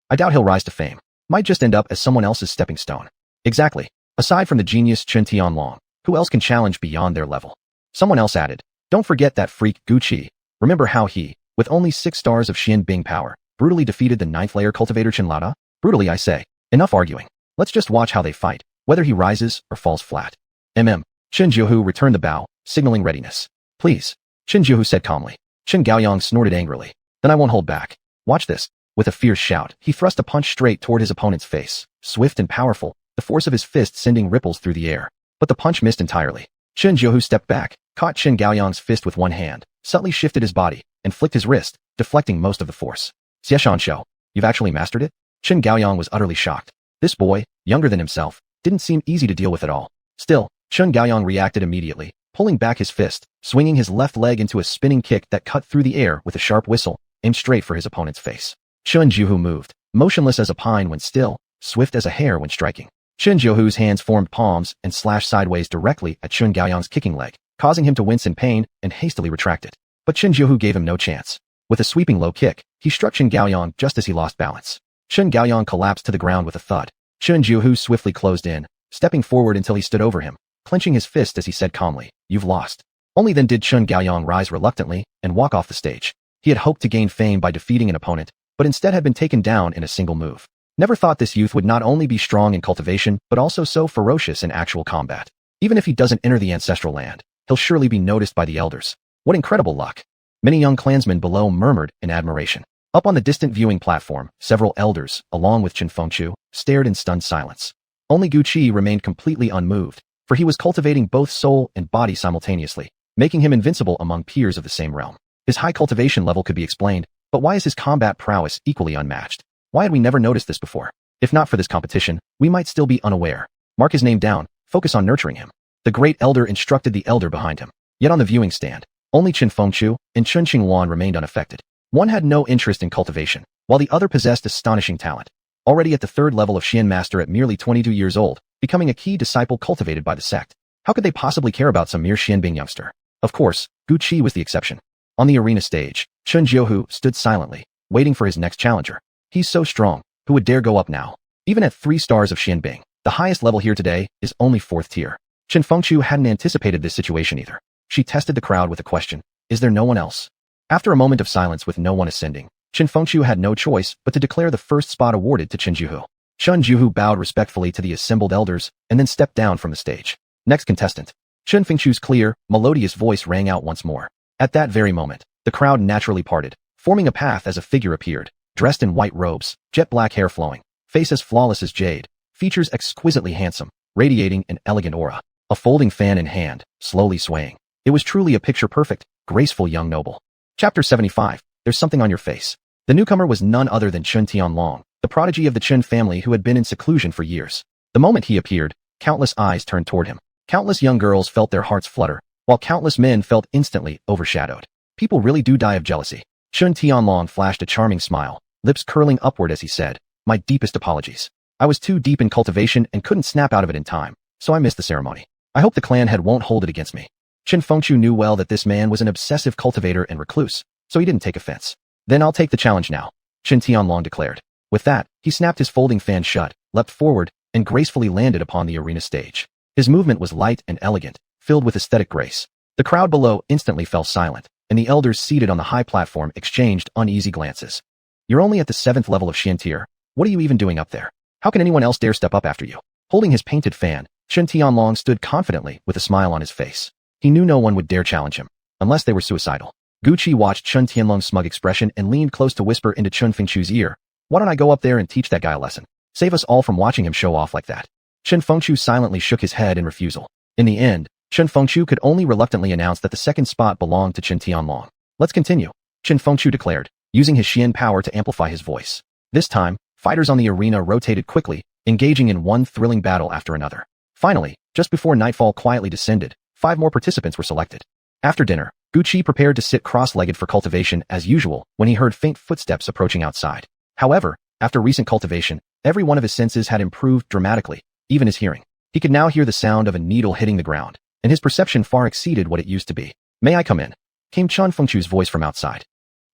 I doubt he'll rise to fame. Might just end up as someone else's stepping stone. Exactly. Aside from the genius Chen Tianlong, who else can challenge beyond their level? Someone else added, don't forget that freak Gu Qi. Remember how he, with only 6 stars of Xianbing power, brutally defeated the 9th layer cultivator Chen Lada? Brutally, I say. Enough arguing. Let's just watch how they fight, whether he rises or falls flat. Chen Jiuhu returned the bow, signaling readiness. Please. Chen Jiuhu said calmly. Chen Gaoyang snorted angrily. Then I won't hold back. Watch this. With a fierce shout, he thrust a punch straight toward his opponent's face. Swift and powerful, the force of his fist sending ripples through the air. But the punch missed entirely. Chen Jiuhu stepped back, caught Chen Gaoyang's fist with one hand, subtly shifted his body, and flicked his wrist, deflecting most of the force. Xieshan Shou, you've actually mastered it? Chen Gaoyang was utterly shocked. This boy, younger than himself, didn't seem easy to deal with at all. Still, Chen Gaoyang reacted immediately, pulling back his fist, swinging his left leg into a spinning kick that cut through the air with a sharp whistle, aimed straight for his opponent's face. Chen Jiuhu moved, motionless as a pine when still, swift as a hare when striking. Chen Jiuhu's hands formed palms and slashed sideways directly at Chen Gaoyang's kicking leg, causing him to wince in pain and hastily retract it. But Chen Jiuhu gave him no chance. With a sweeping low kick, he struck Chen Gaoyang just as he lost balance. Chen Gaoyang collapsed to the ground with a thud. Chen Jiuhu swiftly closed in, stepping forward until he stood over him, clenching his fist as he said calmly, "You've lost." Only then did Chen Gaoyang rise reluctantly and walk off the stage. He had hoped to gain fame by defeating an opponent, but instead had been taken down in a single move. Never thought this youth would not only be strong in cultivation, but also so ferocious in actual combat. Even if he doesn't enter the ancestral land, he'll surely be noticed by the elders. What incredible luck. Many young clansmen below murmured in admiration. Up on the distant viewing platform, several elders, along with Chen Fengchu, stared in stunned silence. Only Gu Qi remained completely unmoved, for he was cultivating both soul and body simultaneously, making him invincible among peers of the same realm. His high cultivation level could be explained, but why is his combat prowess equally unmatched? Why had we never noticed this before? If not for this competition, we might still be unaware. Mark his name down, focus on nurturing him. The great elder instructed the elder behind him. Yet on the viewing stand, only Chen Fengchu and Chen Qingwan remained unaffected. One had no interest in cultivation, while the other possessed astonishing talent. Already at the 3rd level of Xian Master at merely 22 years old, becoming a key disciple cultivated by the sect. How could they possibly care about some mere Xianbing youngster? Of course, Gu Qi was the exception. On the arena stage, Chen Jiuhu stood silently, waiting for his next challenger. He's so strong, who would dare go up now? Even at 3 stars of Xianbing, the highest level here today is only 4th tier. Chen Fengchu hadn't anticipated this situation either. She tested the crowd with a question, is there no one else? After a moment of silence with no one ascending, Chen Fengchu had no choice but to declare the first spot awarded to Chen Jiuhu. Chen Jiuhu bowed respectfully to the assembled elders and then stepped down from the stage. Next contestant. Chen Fengchu's clear, melodious voice rang out once more. At that very moment, the crowd naturally parted, forming a path as a figure appeared, dressed in white robes, jet black hair flowing, face as flawless as jade, features exquisitely handsome, radiating an elegant aura, a folding fan in hand, slowly swaying. It was truly a picture-perfect, graceful young noble. Chapter 75, There's Something on Your Face. The newcomer was none other than Chen Tianlong, the prodigy of the Chen family who had been in seclusion for years. The moment he appeared, countless eyes turned toward him. Countless young girls felt their hearts flutter, while countless men felt instantly overshadowed. People really do die of jealousy. Chen Tianlong flashed a charming smile, lips curling upward as he said, "My deepest apologies. I was too deep in cultivation and couldn't snap out of it in time, so I missed the ceremony. I hope the clan head won't hold it against me." Chen Fengchu knew well that this man was an obsessive cultivator and recluse, so he didn't take offense. "Then I'll take the challenge now," Chen Tianlong declared. With that, he snapped his folding fan shut, leapt forward, and gracefully landed upon the arena stage. His movement was light and elegant, filled with aesthetic grace. The crowd below instantly fell silent, and the elders seated on the high platform exchanged uneasy glances. "You're only at the 7th level of Xian tier. What are you even doing up there? How can anyone else dare step up after you?" Holding his painted fan, Chen Tianlong stood confidently with a smile on his face. He knew no one would dare challenge him, unless they were suicidal. Gu Qi watched Chen Tianlong's smug expression and leaned close to whisper into Chen Fengchu's ear, "Why don't I go up there and teach that guy a lesson? Save us all from watching him show off like that." Chen Fengchu silently shook his head in refusal. In the end, Chen Fengchu could only reluctantly announce that the second spot belonged to Chen Tianlong. Let's continue, Chen Fengchu declared, using his Xian power to amplify his voice. This time, fighters on the arena rotated quickly, engaging in one thrilling battle after another. Finally, just before nightfall quietly descended, 5 more participants were selected. After dinner, Guqi prepared to sit cross-legged for cultivation as usual when he heard faint footsteps approaching outside. However, after recent cultivation, every one of his senses had improved dramatically, even his hearing. He could now hear the sound of a needle hitting the ground, and his perception far exceeded what it used to be. "May I come in?" came Chen Fengchu's voice from outside.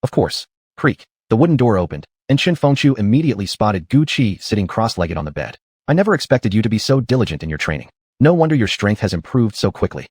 Of course. Creak. The wooden door opened, and Chen Fengchu immediately spotted Guqi sitting cross-legged on the bed. "I never expected you to be so diligent in your training. No wonder your strength has improved so quickly.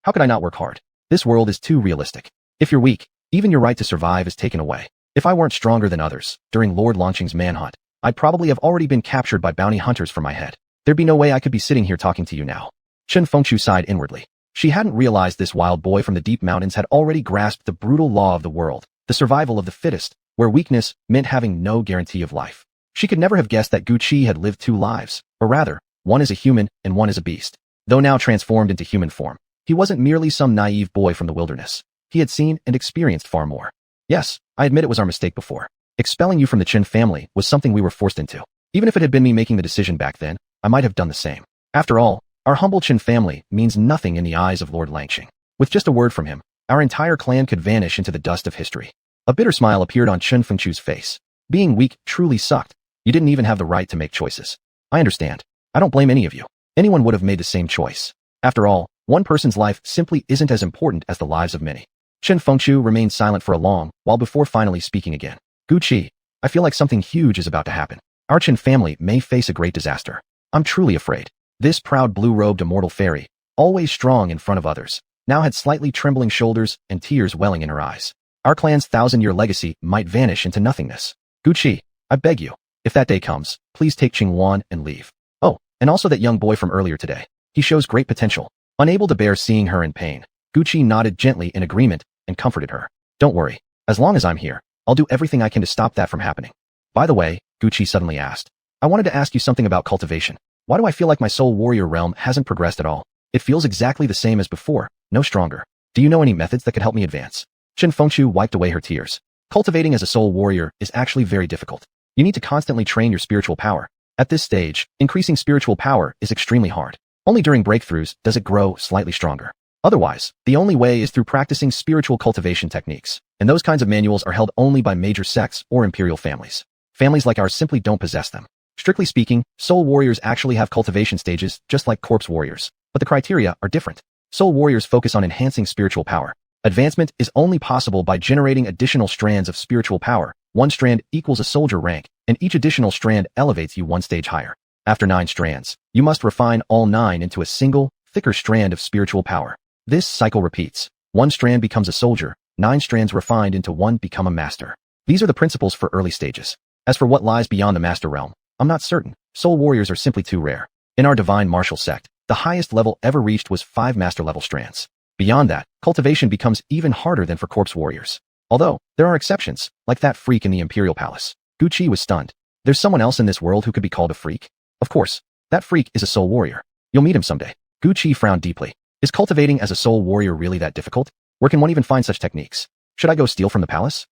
How could I not work hard? This world is too realistic. If you're weak, even your right to survive is taken away. If I weren't stronger than others, during Lord Longqing's manhunt, I'd probably have already been captured by bounty hunters for my head. There'd be no way I could be sitting here talking to you now." Chen Fengchu sighed inwardly. She hadn't realized this wild boy from the deep mountains had already grasped the brutal law of the world, the survival of the fittest, where weakness meant having no guarantee of life. She could never have guessed that Guqi had lived 2 lives, or rather, one as a human and one as a beast. Though now transformed into human form, he wasn't merely some naive boy from the wilderness. He had seen and experienced far more. "Yes, I admit it was our mistake before. Expelling you from the Chen family was something we were forced into. Even if it had been me making the decision back then, I might have done the same. After all, our humble Chen family means nothing in the eyes of Lord Longqing. With just a word from him, our entire clan could vanish into the dust of history." A bitter smile appeared on Chen Fengchu's face. "Being weak truly sucked. You didn't even have the right to make choices. I understand. I don't blame any of you. Anyone would have made the same choice. After all, one person's life simply isn't as important as the lives of many." Chen Fengchu remained silent for a long while before finally speaking again. "Guqi, I feel like something huge is about to happen. Our Chen family may face a great disaster. I'm truly afraid." This proud blue-robed immortal fairy, always strong in front of others, now had slightly trembling shoulders and tears welling in her eyes. "Our clan's 1,000-year legacy might vanish into nothingness. Guqi, I beg you, if that day comes, please take Qingwan and leave. Oh, and also that young boy from earlier today. He shows great potential." Unable to bear seeing her in pain, Guqi nodded gently in agreement and comforted her. "Don't worry. As long as I'm here, I'll do everything I can to stop that from happening." "By the way," Guqi suddenly asked, "I wanted to ask you something about cultivation. Why do I feel like my soul warrior realm hasn't progressed at all? It feels exactly the same as before, no stronger. Do you know any methods that could help me advance?" Chen Fengchu wiped away her tears. "Cultivating as a soul warrior is actually very difficult. You need to constantly train your spiritual power. At this stage, increasing spiritual power is extremely hard. Only during breakthroughs does it grow slightly stronger. Otherwise, the only way is through practicing spiritual cultivation techniques, and those kinds of manuals are held only by major sects or imperial families. Families like ours simply don't possess them. Strictly speaking, soul warriors actually have cultivation stages just like corpse warriors, but the criteria are different. Soul warriors focus on enhancing spiritual power. Advancement is only possible by generating additional strands of spiritual power. 1 strand equals a soldier rank, and each additional strand elevates you 1 stage higher. After 9 strands, you must refine all 9 into a single, thicker strand of spiritual power. This cycle repeats. 1 strand becomes a soldier, 9 strands refined into 1 become a master. These are the principles for early stages. As for what lies beyond the master realm, I'm not certain. Soul warriors are simply too rare. In our divine martial sect, the highest level ever reached was 5 master level strands. Beyond that, cultivation becomes even harder than for corpse warriors. Although, there are exceptions, like that freak in the Imperial Palace. Guqi was stunned. There's someone else in this world who could be called a freak? Of course, that freak is a soul warrior. You'll meet him someday. Guqi frowned deeply. Is cultivating as a soul warrior really that difficult? Where can one even find such techniques? Should I go steal from the palace?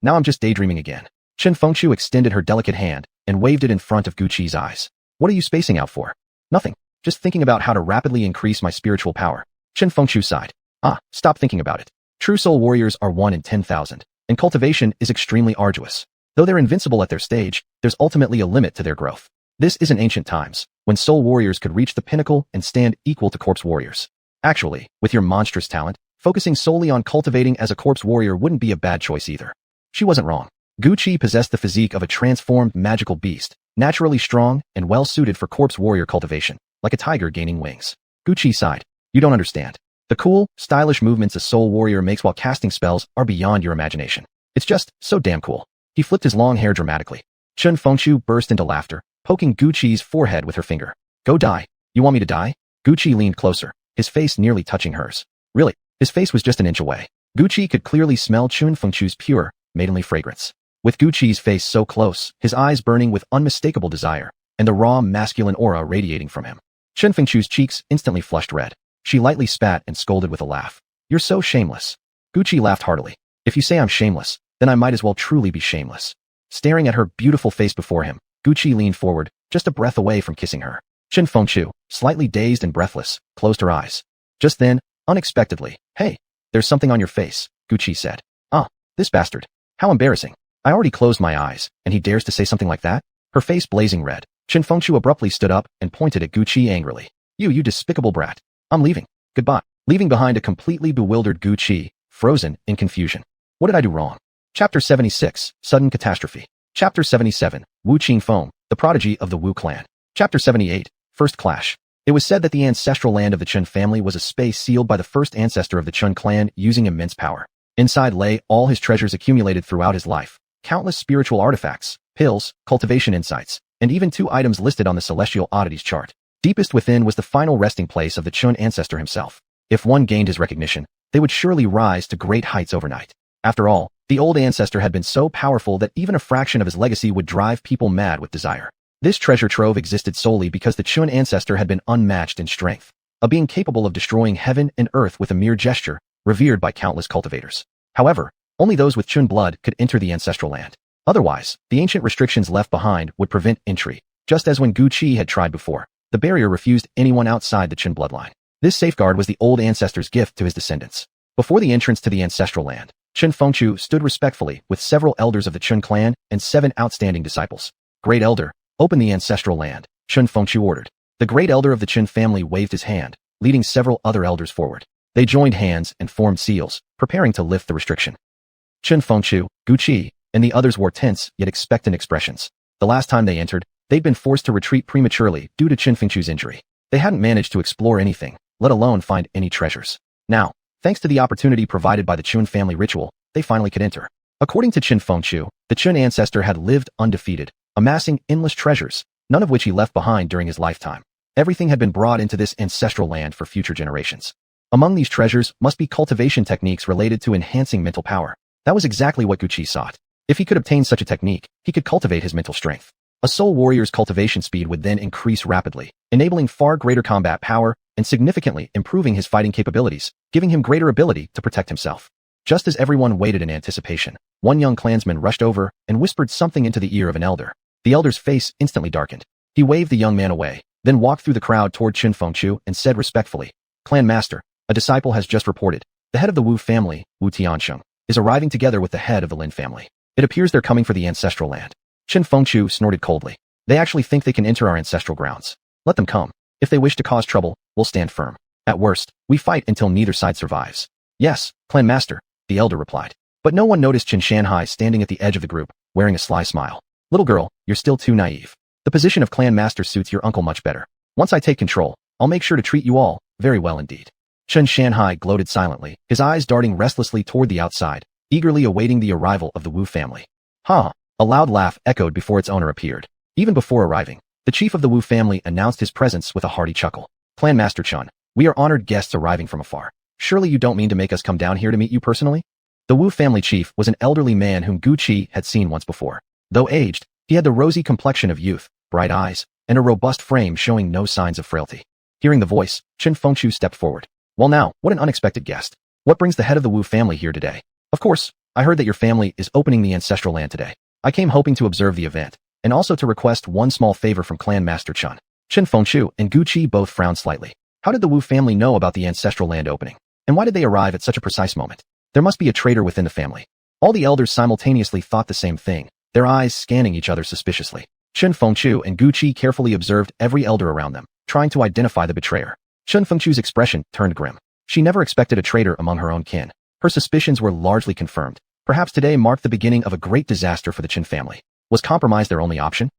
Now I'm just daydreaming again. Chen Fengchu extended her delicate hand and waved it in front of Guqi's eyes. What are you spacing out for? Nothing. Just thinking about how to rapidly increase my spiritual power. Chen Fengchu sighed. Stop thinking about it. True soul warriors are 1 in 10,000, and cultivation is extremely arduous. Though they're invincible at their stage, there's ultimately a limit to their growth. This is in ancient times, when soul warriors could reach the pinnacle and stand equal to corpse warriors. Actually, with your monstrous talent, focusing solely on cultivating as a corpse warrior wouldn't be a bad choice either. She wasn't wrong. Guqi possessed the physique of a transformed magical beast, naturally strong and well-suited for corpse warrior cultivation, like a tiger gaining wings. Guqi sighed. You don't understand. The cool, stylish movements a soul warrior makes while casting spells are beyond your imagination. It's just so damn cool. He flipped his long hair dramatically. Chen Fengchu burst into laughter, poking Guqi's forehead with her finger. Go die. You want me to die? Guqi leaned closer, his face nearly touching hers. Really, his face was just an inch away. Guqi could clearly smell Chen Fengchu's pure, maidenly fragrance. With Guqi's face so close, his eyes burning with unmistakable desire, and the raw, masculine aura radiating from him. Chen Fengchu's cheeks instantly flushed red. She lightly spat and scolded with a laugh. "You're so shameless." Gu Qi laughed heartily. "If you say I'm shameless, then I might as well truly be shameless." Staring at her beautiful face before him, Gu Qi leaned forward, just a breath away from kissing her. Chen Fengchu, slightly dazed and breathless, closed her eyes. Just then, unexpectedly, "Hey, there's something on your face," Gu Qi said. "Ah, this bastard. How embarrassing. I already closed my eyes, and he dares to say something like that?" Her face blazing red, Chen Fengchu abruptly stood up and pointed at Gu Qi angrily. You despicable brat. I'm leaving. Goodbye." Leaving behind a completely bewildered Gu Qi, frozen in confusion. What did I do wrong? Chapter 76, Sudden Catastrophe. Chapter 77, Wu Qingfeng, the prodigy of the Wu clan. Chapter 78, First Clash. It was said that the ancestral land of the Chen family was a space sealed by the first ancestor of the Chen clan using immense power. Inside lay all his treasures accumulated throughout his life, countless spiritual artifacts, pills, cultivation insights, and even 2 items listed on the Celestial Oddities chart. Deepest within was the final resting place of the Chen ancestor himself. If one gained his recognition, they would surely rise to great heights overnight. After all, the old ancestor had been so powerful that even a fraction of his legacy would drive people mad with desire. This treasure trove existed solely because the Chen ancestor had been unmatched in strength, a being capable of destroying heaven and earth with a mere gesture, revered by countless cultivators. However, only those with Chen blood could enter the ancestral land. Otherwise, the ancient restrictions left behind would prevent entry, just as when Gu Qi had tried before. The barrier refused anyone outside the Chen bloodline. This safeguard was the old ancestor's gift to his descendants. Before the entrance to the ancestral land, Chen Fengchu stood respectfully with several elders of the Chen clan and 7 outstanding disciples. "Great Elder, open the ancestral land," Chen Fengchu ordered. The great elder of the Chen family waved his hand, leading several other elders forward. They joined hands and formed seals, preparing to lift the restriction. Chen Fengchu, Gu Qi, and the others wore tense yet expectant expressions. The last time they entered, they'd been forced to retreat prematurely due to Chen Fengchu's injury. They hadn't managed to explore anything, let alone find any treasures. Now, thanks to the opportunity provided by the Chen family ritual, they finally could enter. According to Chen Fengchu, the Chen ancestor had lived undefeated, amassing endless treasures, none of which he left behind during his lifetime. Everything had been brought into this ancestral land for future generations. Among these treasures must be cultivation techniques related to enhancing mental power. That was exactly what Gu Qi sought. If he could obtain such a technique, he could cultivate his mental strength. A soul warrior's cultivation speed would then increase rapidly, enabling far greater combat power and significantly improving his fighting capabilities, giving him greater ability to protect himself. Just as everyone waited in anticipation, one young clansman rushed over and whispered something into the ear of an elder. The elder's face instantly darkened. He waved the young man away, then walked through the crowd toward Chen Fengchu and said respectfully, "Clan Master, a disciple has just reported. The head of the Wu family, Wu Tiansheng, is arriving together with the head of the Lin family. It appears they're coming for the ancestral land." Chen Fengchu snorted coldly. "They actually think they can enter our ancestral grounds. Let them come. If they wish to cause trouble, we'll stand firm. At worst, we fight until neither side survives." "Yes, Clan Master," the elder replied. But no one noticed Chen Shanhai standing at the edge of the group, wearing a sly smile. "Little girl, you're still too naive. The position of Clan Master suits your uncle much better. Once I take control, I'll make sure to treat you all very well indeed." Chen Shanhai gloated silently, his eyes darting restlessly toward the outside, eagerly awaiting the arrival of the Wu family. "Ha!" A loud laugh echoed before its owner appeared. Even before arriving, the chief of the Wu family announced his presence with a hearty chuckle. "Clan Master Chun, we are honored guests arriving from afar. Surely you don't mean to make us come down here to meet you personally?" The Wu family chief was an elderly man whom Gu Qi had seen once before. Though aged, he had the rosy complexion of youth, bright eyes, and a robust frame showing no signs of frailty. Hearing the voice, Chen Fengchu stepped forward. "Well now, what an unexpected guest. What brings the head of the Wu family here today?" "Of course, I heard that your family is opening the ancestral land today. I came hoping to observe the event, and also to request one small favor from Clan Master Chun." Chen Fengchu and Gu Qi both frowned slightly. How did the Wu family know about the ancestral land opening? And why did they arrive at such a precise moment? There must be a traitor within the family. All the elders simultaneously thought the same thing, their eyes scanning each other suspiciously. Chen Fengchu and Gu Qi carefully observed every elder around them, trying to identify the betrayer. Chen Fengchu's expression turned grim. She never expected a traitor among her own kin. Her suspicions were largely confirmed. Perhaps today marked the beginning of a great disaster for the Chen family. Was compromise their only option?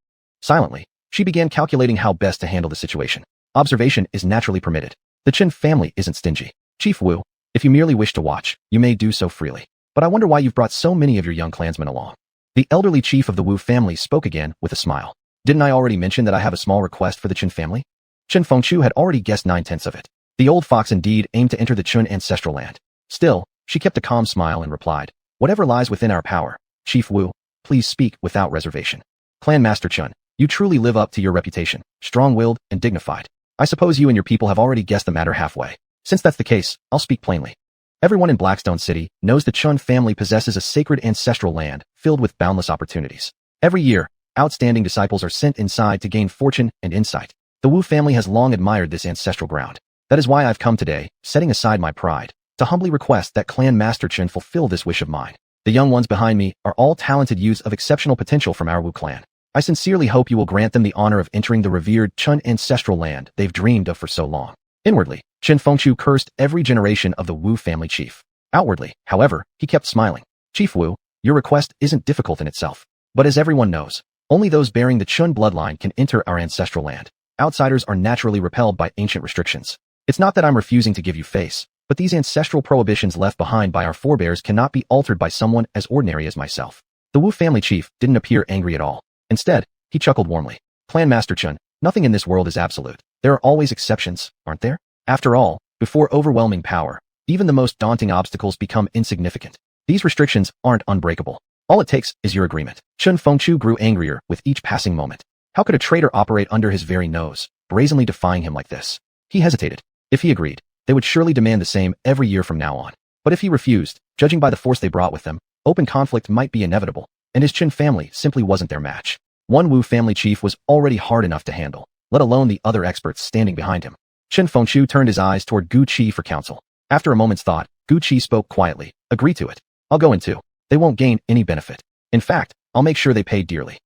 Silently, she began calculating how best to handle the situation. Observation is naturally permitted. The Chen family isn't stingy. Chief Wu, if you merely wish to watch, you may do so freely. But I wonder why you've brought so many of your young clansmen along. The elderly chief of the Wu family spoke again with a smile. Didn't I already mention that I have a small request for the Chen family? Chen Fengchu had already guessed 9/10 of it. The old fox indeed aimed to enter the Chen ancestral land. Still, she kept a calm smile and replied, "Whatever lies within our power, Chief Wu, please speak without reservation." "Clan Master Chun, You truly live up to your reputation, strong-willed and dignified. I suppose you and your people have already guessed the matter halfway. Since that's the case, I'll speak plainly. Everyone in Blackstone City knows the Chun family possesses a sacred ancestral land filled with boundless opportunities. Every year, outstanding disciples are sent inside to gain fortune and insight. The Wu family has long admired this ancestral ground. That is why I've come today, setting aside my pride, to humbly request that Clan Master Chun fulfill this wish of mine. The young ones behind me are all talented youths of exceptional potential from our Wu clan. I sincerely hope you will grant them the honor of entering the revered Chun ancestral land they've dreamed of for so long. Inwardly, Chen Fengchu cursed every generation of the Wu family chief. Outwardly, however, he kept smiling. Chief Wu, your request isn't difficult in itself. But as everyone knows, only those bearing the Chun bloodline can enter our ancestral land. Outsiders are naturally repelled by ancient restrictions. It's not that I'm refusing to give you face, but these ancestral prohibitions left behind by our forebears cannot be altered by someone as ordinary as myself. The Wu family chief didn't appear angry at all. Instead, he chuckled warmly. Clan Master Chun, nothing in this world is absolute. There are always exceptions, aren't there? After all, before overwhelming power, even the most daunting obstacles become insignificant. These restrictions aren't unbreakable. All it takes is your agreement. Chen Fengchu grew angrier with each passing moment. How could a traitor operate under his very nose, brazenly defying him like this? He hesitated. If he agreed, they would surely demand the same every year from now on. But if he refused, judging by the force they brought with them, open conflict might be inevitable, and his Chen family simply wasn't their match. One Wu family chief was already hard enough to handle, let alone the other experts standing behind him. Chen Fengchu turned his eyes toward Gu Qi for counsel. After a moment's thought, Gu Qi spoke quietly. Agree to it. I'll go in too. They won't gain any benefit. In fact, I'll make sure they pay dearly.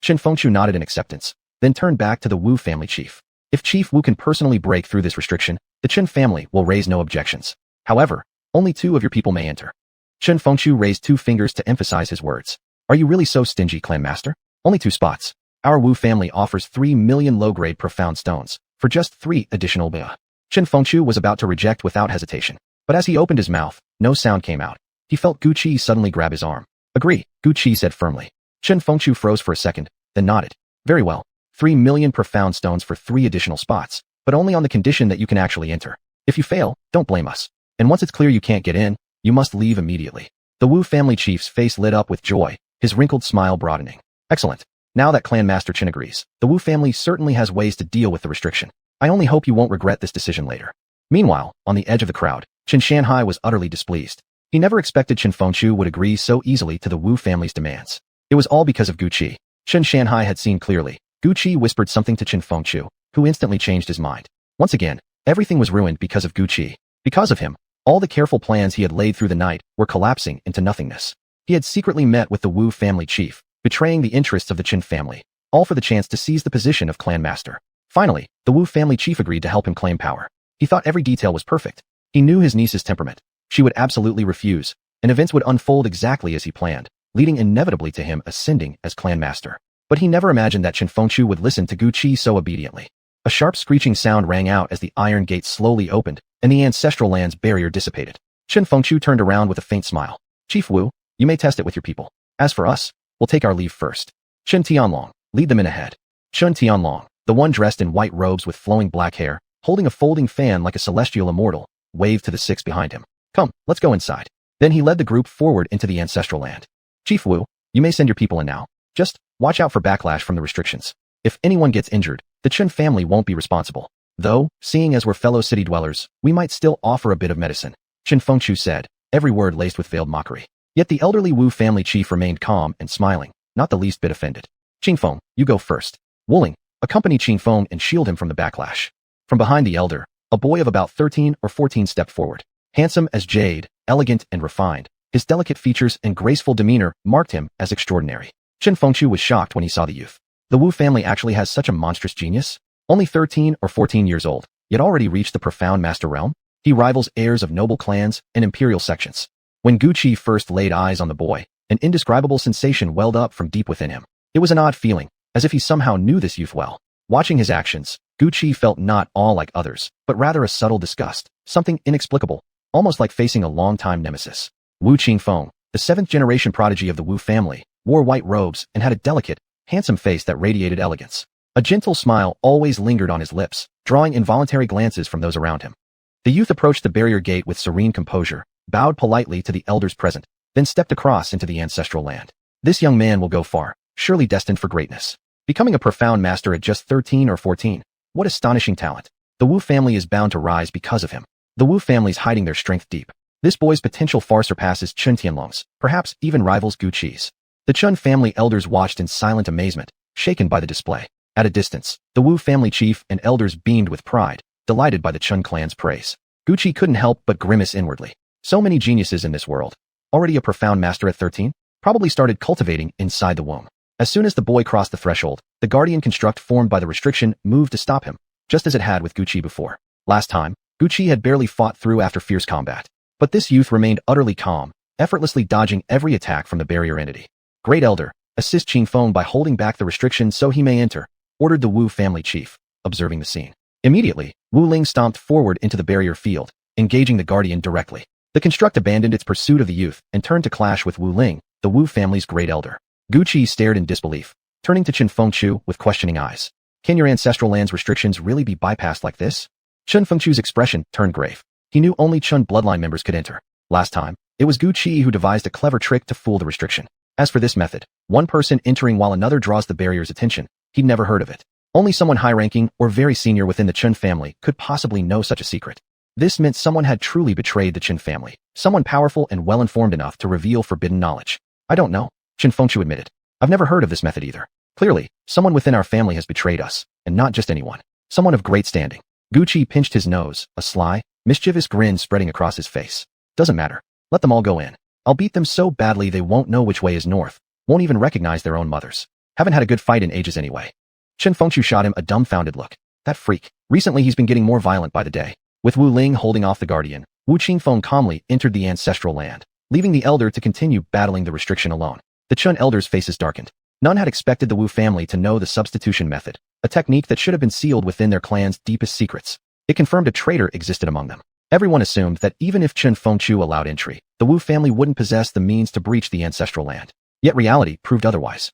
Chen Fengchu nodded in acceptance, then turned back to the Wu family chief. If Chief Wu can personally break through this restriction, the Chen family will raise no objections. However, only 2 of your people may enter. Chen Fengchu raised 2 fingers to emphasize his words. Are you really so stingy, Clan Master? Only 2 spots. Our Wu family offers 3 million low-grade profound stones, for just 3 additional bia. Chen Fengchu was about to reject without hesitation, but as he opened his mouth, no sound came out. He felt Gu Qi suddenly grab his arm. Agree, Gu Qi said firmly. Chen Fengchu froze for a second, then nodded. Very well. 3 million profound stones for 3 additional spots, but only on the condition that you can actually enter. If you fail, don't blame us. And once it's clear you can't get in, you must leave immediately. The Wu family chief's face lit up with joy, his wrinkled smile broadening. Excellent. Now that Clan Master Chen agrees, the Wu family certainly has ways to deal with the restriction. I only hope you won't regret this decision later. Meanwhile, on the edge of the crowd, Chen Shanhai was utterly displeased. He never expected Chen Fengchu would agree so easily to the Wu family's demands. It was all because of Gu Qi. Chen Shanhai had seen clearly. Gu Qi whispered something to Chen Fengchu, who instantly changed his mind. Once again, everything was ruined because of Gu Qi. Because of him, all the careful plans he had laid through the night were collapsing into nothingness. He had secretly met with the Wu family chief, betraying the interests of the Chen family, all for the chance to seize the position of clan master. Finally, the Wu family chief agreed to help him claim power. He thought every detail was perfect. He knew his niece's temperament. She would absolutely refuse, and events would unfold exactly as he planned, leading inevitably to him ascending as clan master. But he never imagined that Chen Fengchu would listen to Gu Qi so obediently. A sharp screeching sound rang out as the iron gate slowly opened, and the ancestral land's barrier dissipated. Chen Fengchu turned around with a faint smile. Chief Wu, you may test it with your people. As for us, we'll take our leave first. Chen Tianlong, lead them in ahead. Chen Tianlong, the one dressed in white robes with flowing black hair, holding a folding fan like a celestial immortal, waved to the 6 behind him. Come, let's go inside. Then he led the group forward into the ancestral land. Chief Wu, you may send your people in now. Just watch out for backlash from the restrictions. If anyone gets injured, the Chen family won't be responsible. Though, seeing as we're fellow city dwellers, we might still offer a bit of medicine. Chen Fengchu said, every word laced with veiled mockery. Yet the elderly Wu family chief remained calm and smiling, not the least bit offended. Qingfeng, you go first. Wuling, accompany Qingfeng and shield him from the backlash. From behind the elder, a boy of about 13 or 14 stepped forward. Handsome as jade, elegant and refined, his delicate features and graceful demeanor marked him as extraordinary. Chen Fengchu was shocked when he saw the youth. The Wu family actually has such a monstrous genius? Only 13 or 14 years old, yet already reached the profound master realm? He rivals heirs of noble clans and imperial sections. When Gu Qi first laid eyes on the boy, an indescribable sensation welled up from deep within him. It was an odd feeling, as if he somehow knew this youth well. Watching his actions, Gu Qi felt not awe like others, but rather a subtle disgust, something inexplicable, almost like facing a long-time nemesis. Wu Qingfeng, the 7th-generation prodigy of the Wu family, wore white robes and had a delicate, handsome face that radiated elegance. A gentle smile always lingered on his lips, drawing involuntary glances from those around him. The youth approached the barrier gate with serene composure, bowed politely to the elders present, then stepped across into the ancestral land. This young man will go far, surely destined for greatness. Becoming a profound master at just 13 or 14. What astonishing talent. The Wu family is bound to rise because of him. The Wu family's hiding their strength deep. This boy's potential far surpasses Chen Tianlong's, perhaps even rivals Gu Qi's. The Chen family elders watched in silent amazement, shaken by the display. At a distance, the Wu family chief and elders beamed with pride, delighted by the Chen clan's praise. Gu Qi couldn't help but grimace inwardly. So many geniuses in this world. Already a profound master at 13? Probably started cultivating inside the womb. As soon as the boy crossed the threshold, the guardian construct formed by the restriction moved to stop him, just as it had with Gu Qi before. Last time, Gu Qi had barely fought through after fierce combat. But this youth remained utterly calm, effortlessly dodging every attack from the barrier entity. Great Elder, assist Qing Feng by holding back the restriction so he may enter, ordered the Wu family chief, observing the scene. Immediately, Wu Ling stomped forward into the barrier field, engaging the guardian directly. The construct abandoned its pursuit of the youth and turned to clash with Wu Ling, the Wu family's great elder. Gu Qi stared in disbelief, turning to Chen Fengchu with questioning eyes. Can your ancestral land's restrictions really be bypassed like this? Chen Fengchu's expression turned grave. He knew only Chen bloodline members could enter. Last time, it was Gu Qi who devised a clever trick to fool the restriction. As for this method, one person entering while another draws the barrier's attention, he'd never heard of it. Only someone high-ranking or very senior within the Chen family could possibly know such a secret. This meant someone had truly betrayed the Chen family, someone powerful and well-informed enough to reveal forbidden knowledge. I don't know, Chen Fengchu admitted. I've never heard of this method either. Clearly, someone within our family has betrayed us, and not just anyone. Someone of great standing. Gu Qi pinched his nose, a sly, mischievous grin spreading across his face. Doesn't matter. Let them all go in. I'll beat them so badly they won't know which way is north, won't even recognize their own mothers. Haven't had a good fight in ages anyway. Chen Fengchu shot him a dumbfounded look. That freak. Recently he's been getting more violent by the day. With Wu Ling holding off the guardian, Wu Qingfeng calmly entered the ancestral land, leaving the elder to continue battling the restriction alone. The Chen elders' faces darkened. None had expected the Wu family to know the substitution method, a technique that should have been sealed within their clan's deepest secrets. It confirmed a traitor existed among them. Everyone assumed that even if Chen Fengchu allowed entry, the Wu family wouldn't possess the means to breach the ancestral land. Yet reality proved otherwise.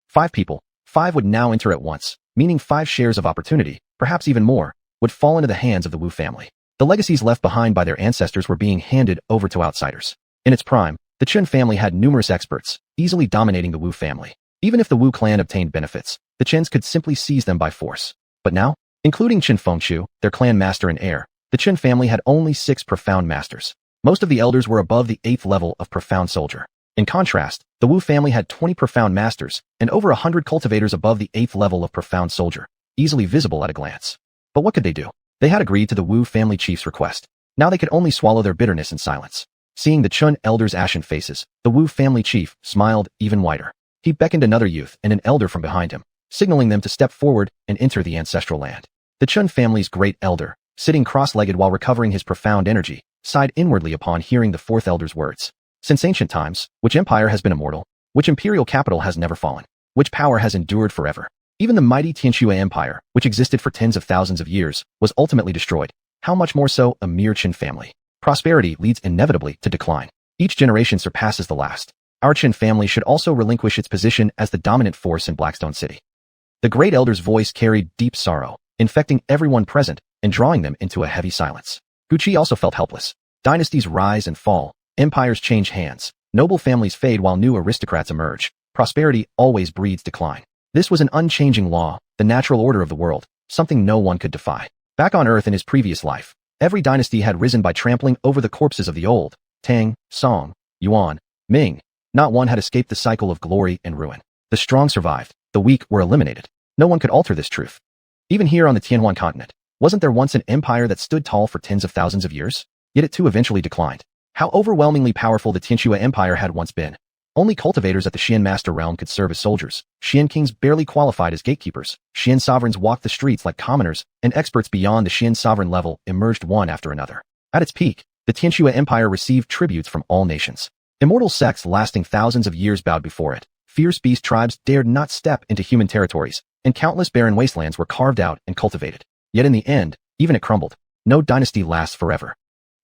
5 people, 5 would now enter at once, meaning 5 shares of opportunity, perhaps even more, would fall into the hands of the Wu family. The legacies left behind by their ancestors were being handed over to outsiders. In its prime, the Chen family had numerous experts, easily dominating the Wu family. Even if the Wu clan obtained benefits, the Chens could simply seize them by force. But now, including Chen Fengchu, their clan master and heir, the Chen family had only 6 profound masters. Most of the elders were above the 8th level of profound soldier. In contrast, the Wu family had 20 profound masters and over 100 cultivators above the 8th level of profound soldier, easily visible at a glance. But what could they do? They had agreed to the Wu family chief's request. Now they could only swallow their bitterness in silence. Seeing the Chen elders' ashen faces, the Wu family chief smiled even wider. He beckoned another youth and an elder from behind him, signaling them to step forward and enter the ancestral land. The Chen family's great elder, sitting cross-legged while recovering his profound energy, sighed inwardly upon hearing the 4th elder's words. Since ancient times, which empire has been immortal? Which imperial capital has never fallen? Which power has endured forever? Even the mighty Tianxue Empire, which existed for tens of thousands of years, was ultimately destroyed. How much more so a mere Qin family? Prosperity leads inevitably to decline. Each generation surpasses the last. Our Qin family should also relinquish its position as the dominant force in Blackstone City. The great elder's voice carried deep sorrow, infecting everyone present and drawing them into a heavy silence. Gu Qi also felt helpless. Dynasties rise and fall, empires change hands, noble families fade while new aristocrats emerge. Prosperity always breeds decline. This was an unchanging law, the natural order of the world, something no one could defy. Back on Earth in his previous life, every dynasty had risen by trampling over the corpses of the old. Tang, Song, Yuan, Ming. Not one had escaped the cycle of glory and ruin. The strong survived, the weak were eliminated. No one could alter this truth. Even here on the Tianhuan continent, wasn't there once an empire that stood tall for tens of thousands of years? Yet it too eventually declined. How overwhelmingly powerful the Tianxue Empire had once been. Only cultivators at the Xian Master Realm could serve as soldiers. Xian kings barely qualified as gatekeepers. Xian sovereigns walked the streets like commoners, and experts beyond the Xian sovereign level emerged one after another. At its peak, the Tianxue Empire received tributes from all nations. Immortal sects lasting thousands of years bowed before it. Fierce beast tribes dared not step into human territories, and countless barren wastelands were carved out and cultivated. Yet in the end, even it crumbled. No dynasty lasts forever.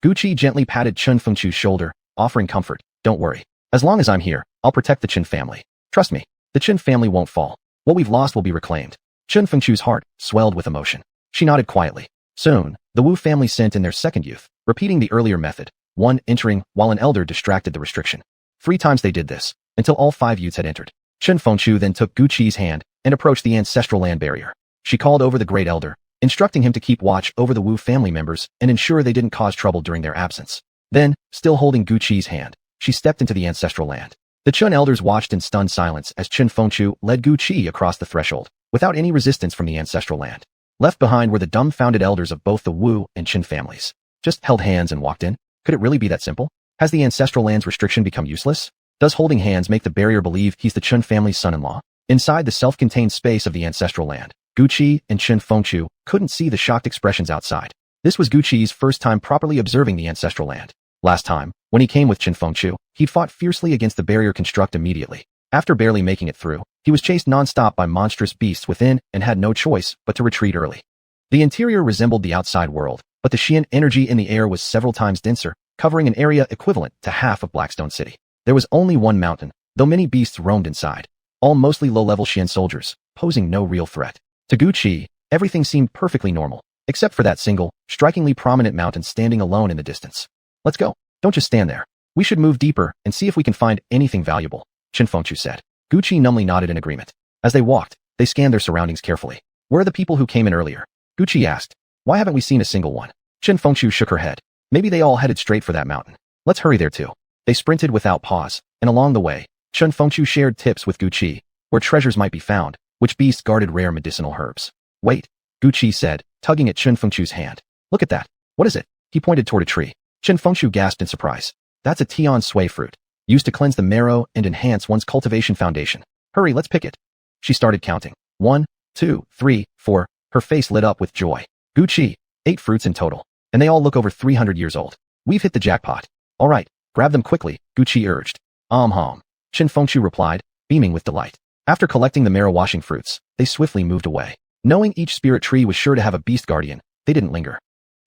Gu Qi gently patted Chen Fengchu's shoulder, offering comfort. Don't worry. As long as I'm here, I'll protect the Chen family. Trust me, the Chen family won't fall. What we've lost will be reclaimed. Chen Fengchu's heart swelled with emotion. She nodded quietly. Soon, the Wu family sent in their second youth, repeating the earlier method, one entering while an elder distracted the restriction. 3 times they did this, until all 5 youths had entered. Chen Fengchu then took Gu Qi's hand, and approached the ancestral land barrier. She called over the Great Elder, instructing him to keep watch over the Wu family members and ensure they didn't cause trouble during their absence. Then, still holding Gu Qi's hand, she stepped into the ancestral land. The Chun elders watched in stunned silence as Chen Fengchu led Gu Qi across the threshold, without any resistance from the ancestral land. Left behind were the dumbfounded elders of both the Wu and Qin families. Just held hands and walked in? Could it really be that simple? Has the ancestral land's restriction become useless? Does holding hands make the barrier believe he's the Chun family's son-in-law? Inside the self-contained space of the ancestral land, Gu Qi and Chen Fengchu couldn't see the shocked expressions outside. This was Gu Qi's first time properly observing the ancestral land. Last time, when he came with Chen Fengchu, he'd fought fiercely against the barrier construct immediately. After barely making it through, he was chased non-stop by monstrous beasts within and had no choice but to retreat early. The interior resembled the outside world, but the Xian energy in the air was several times denser, covering an area equivalent to half of Blackstone City. There was only one mountain, though many beasts roamed inside, all mostly low-level Xian soldiers, posing no real threat. To Gu Qi, everything seemed perfectly normal, except for that single, strikingly prominent mountain standing alone in the distance. Let's go. Don't just stand there. We should move deeper and see if we can find anything valuable, Chen Fengchu said. Gu Qi numbly nodded in agreement. As they walked, they scanned their surroundings carefully. Where are the people who came in earlier? Gu Qi asked. Why haven't we seen a single one? Chen Fengchu shook her head. Maybe they all headed straight for that mountain. Let's hurry there too. They sprinted without pause, and along the way, Chen Fengchu shared tips with Gu Qi, where treasures might be found, which beasts guarded rare medicinal herbs. Wait, Gu Qi said, tugging at Chen Fengchu's hand. Look at that. What is it? He pointed toward a tree. Chen Fengchu gasped in surprise. That's a Tian Sui fruit, used to cleanse the marrow and enhance one's cultivation foundation. Hurry, let's pick it. She started counting. 1, 2, 3, 4. Her face lit up with joy. Gu Qi, 8 fruits in total, and they all look over 300 years old. We've hit the jackpot. All right, grab them quickly, Gu Qi urged. Hom. Chen Fengchu replied, beaming with delight. After collecting the marrow-washing fruits, they swiftly moved away. Knowing each spirit tree was sure to have a beast guardian, they didn't linger.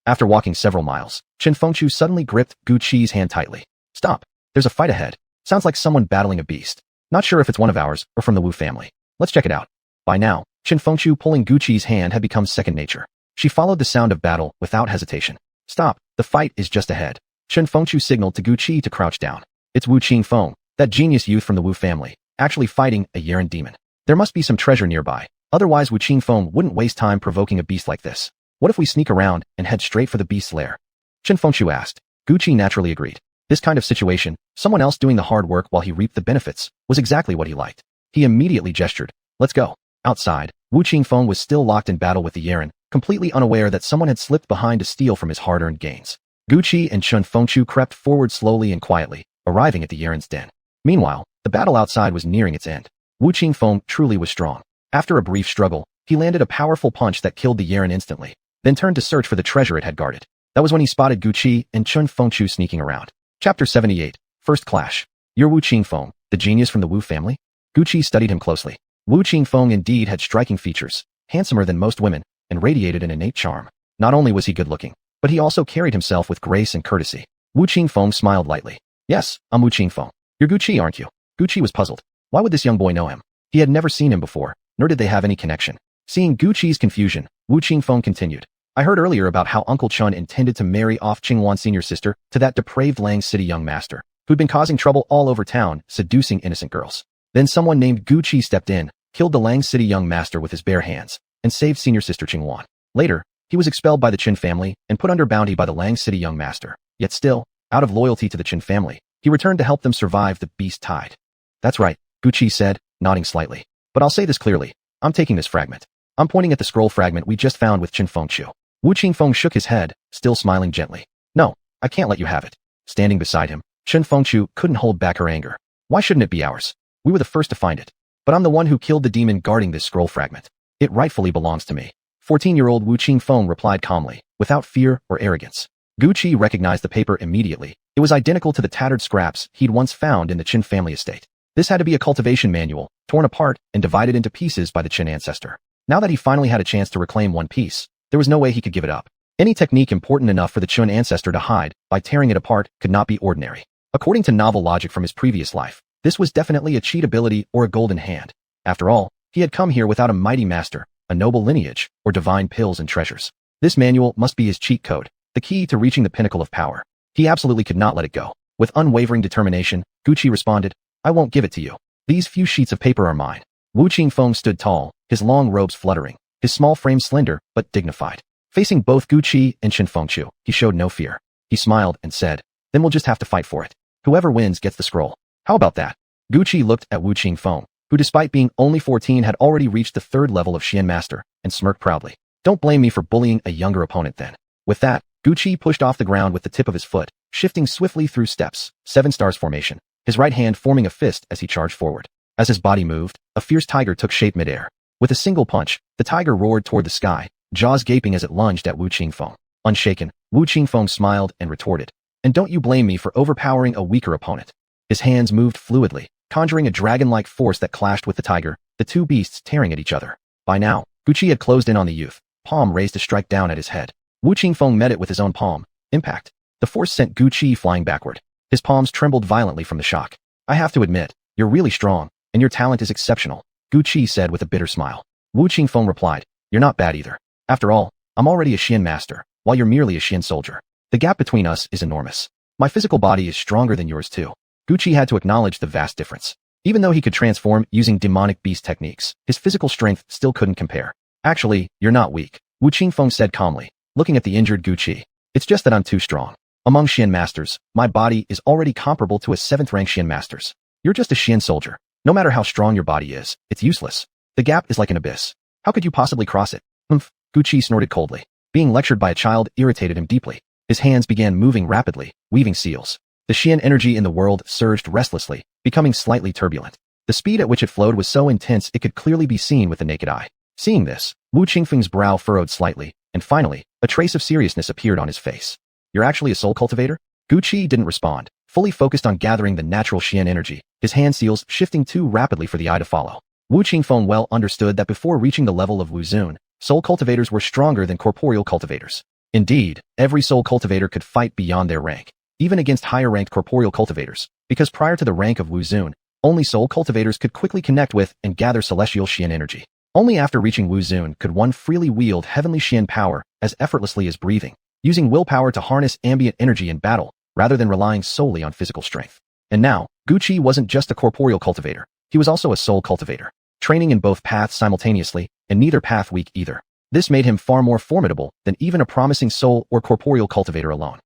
After walking several miles, Chen Fengchu suddenly gripped Gu Qi's hand tightly. Stop. There's a fight ahead. Sounds like someone battling a beast. Not sure if it's one of ours or from the Wu family. Let's check it out. By now, Chen Fengchu pulling Gu Qi's hand had become second nature. She followed the sound of battle without hesitation. Stop. The fight is just ahead. Chen Fengchu signaled to Gu Qi to crouch down. It's Wu Qingfeng, that genius youth from the Wu family, actually fighting a Yeren demon. There must be some treasure nearby. Otherwise Wu Qingfeng wouldn't waste time provoking a beast like this. What if we sneak around and head straight for the beast's lair? Chen Fengchu asked. Gu Qi naturally agreed. This kind of situation, someone else doing the hard work while he reaped the benefits, was exactly what he liked. He immediately gestured. Let's go. Outside, Wu Qingfeng was still locked in battle with the Yeren, completely unaware that someone had slipped behind to steal from his hard-earned gains. Gu Qi and Chen Fengchu crept forward slowly and quietly, arriving at the Yeren's den. Meanwhile, the battle outside was nearing its end. Wu Qingfeng truly was strong. After a brief struggle, he landed a powerful punch that killed the Yeren instantly, then turned to search for the treasure it had guarded. That was when he spotted Gu Qi and Chen Fengchu sneaking around. Chapter 78. First Clash. You're Wu Qingfeng, the genius from the Wu family? Gu Qi studied him closely. Wu Qingfeng indeed had striking features, handsomer than most women, and radiated an innate charm. Not only was he good-looking, but he also carried himself with grace and courtesy. Wu Qingfeng smiled lightly. Yes, I'm Wu Qingfeng. You're Gu Qi, aren't you? Gu Qi was puzzled. Why would this young boy know him? He had never seen him before, nor did they have any connection. Seeing Gu Qi's confusion, Wu Qingfeng continued. I heard earlier about how Uncle Chun intended to marry off Qingwan Senior's sister to that depraved Lang City young master, who'd been causing trouble all over town, seducing innocent girls. Then someone named Gu Qi stepped in, killed the Lang City young master with his bare hands, and saved senior sister Qingwan. Later, he was expelled by the Qin family and put under bounty by the Lang City young master. Yet still, out of loyalty to the Qin family, he returned to help them survive the beast tide. That's right, Gu Qi said, nodding slightly. But I'll say this clearly. I'm taking this fragment. I'm pointing at the scroll fragment we just found with Chen Fengchu. Wu Qingfeng shook his head, still smiling gently. No, I can't let you have it. Standing beside him, Chen Fengchu couldn't hold back her anger. Why shouldn't it be ours? We were the first to find it. But I'm the one who killed the demon guarding this scroll fragment. It rightfully belongs to me. 14-year-old Wu Qingfeng replied calmly, without fear or arrogance. Gu Qi recognized the paper immediately. It was identical to the tattered scraps he'd once found in the Qin family estate. This had to be a cultivation manual, torn apart and divided into pieces by the Qin ancestor. Now that he finally had a chance to reclaim one piece, there was no way he could give it up. Any technique important enough for the Qin ancestor to hide by tearing it apart could not be ordinary. According to novel logic from his previous life, this was definitely a cheat ability or a golden hand. After all, he had come here without a mighty master, a noble lineage, or divine pills and treasures. This manual must be his cheat code, the key to reaching the pinnacle of power. He absolutely could not let it go. With unwavering determination, Gu Qi responded, I won't give it to you. These few sheets of paper are mine. Wu Qingfeng stood tall, his long robes fluttering, his small frame slender but dignified. Facing both Gu Qi and Chen Fengqiu, he showed no fear. He smiled and said, "Then we'll just have to fight for it. Whoever wins gets the scroll. How about that?" Gu Qi looked at Wu Qingfeng, who despite being only 14 had already reached the 3rd level of Xian Master, and smirked proudly. "Don't blame me for bullying a younger opponent then." With that, Gu Qi pushed off the ground with the tip of his foot, shifting swiftly through steps, 7 stars formation, his right hand forming a fist as he charged forward. As his body moved, a fierce tiger took shape midair. With a single punch, the tiger roared toward the sky, jaws gaping as it lunged at Wu Qingfeng. Unshaken, Wu Qingfeng smiled and retorted, "And don't you blame me for overpowering a weaker opponent." His hands moved fluidly, conjuring a dragon-like force that clashed with the tiger, the two beasts tearing at each other. By now, Gu Qi had closed in on the youth, palm raised to strike down at his head. Wu Qingfeng met it with his own palm. Impact. The force sent Gu Qi flying backward. His palms trembled violently from the shock. "I have to admit, you're really strong, and your talent is exceptional," Gu Qi said with a bitter smile. Wu Qingfeng replied, "You're not bad either. After all, I'm already a Xian master, while you're merely a Xian soldier. The gap between us is enormous. My physical body is stronger than yours too." Gu Qi had to acknowledge the vast difference. Even though he could transform using demonic beast techniques, his physical strength still couldn't compare. "Actually, you're not weak," Wu Qingfeng said calmly, looking at the injured Gu Qi. "It's just that I'm too strong. Among Xian masters, my body is already comparable to a 7th-rank Xian master's. You're just a Xian soldier. No matter how strong your body is, it's useless. The gap is like an abyss. How could you possibly cross it?" "Humph," Gu Qi snorted coldly. Being lectured by a child irritated him deeply. His hands began moving rapidly, weaving seals. The Xian energy in the world surged restlessly, becoming slightly turbulent. The speed at which it flowed was so intense it could clearly be seen with the naked eye. Seeing this, Wu Qingfeng's brow furrowed slightly, and finally, a trace of seriousness appeared on his face. "You're actually a soul cultivator?" Gu Qi didn't respond, fully focused on gathering the natural Xian energy, his hand seals shifting too rapidly for the eye to follow. Wu Qingfeng well understood that before reaching the level of Wu Zun, soul cultivators were stronger than corporeal cultivators. Indeed, every soul cultivator could fight beyond their rank, even against higher-ranked corporeal cultivators, because prior to the rank of Wu Zun, only soul cultivators could quickly connect with and gather celestial Xian energy. Only after reaching Wu Zun could one freely wield heavenly Xian power as effortlessly as breathing, using willpower to harness ambient energy in battle, rather than relying solely on physical strength. And now, Gu Qi wasn't just a corporeal cultivator, he was also a soul cultivator, training in both paths simultaneously, and neither path weak either. This made him far more formidable than even a promising soul or corporeal cultivator alone.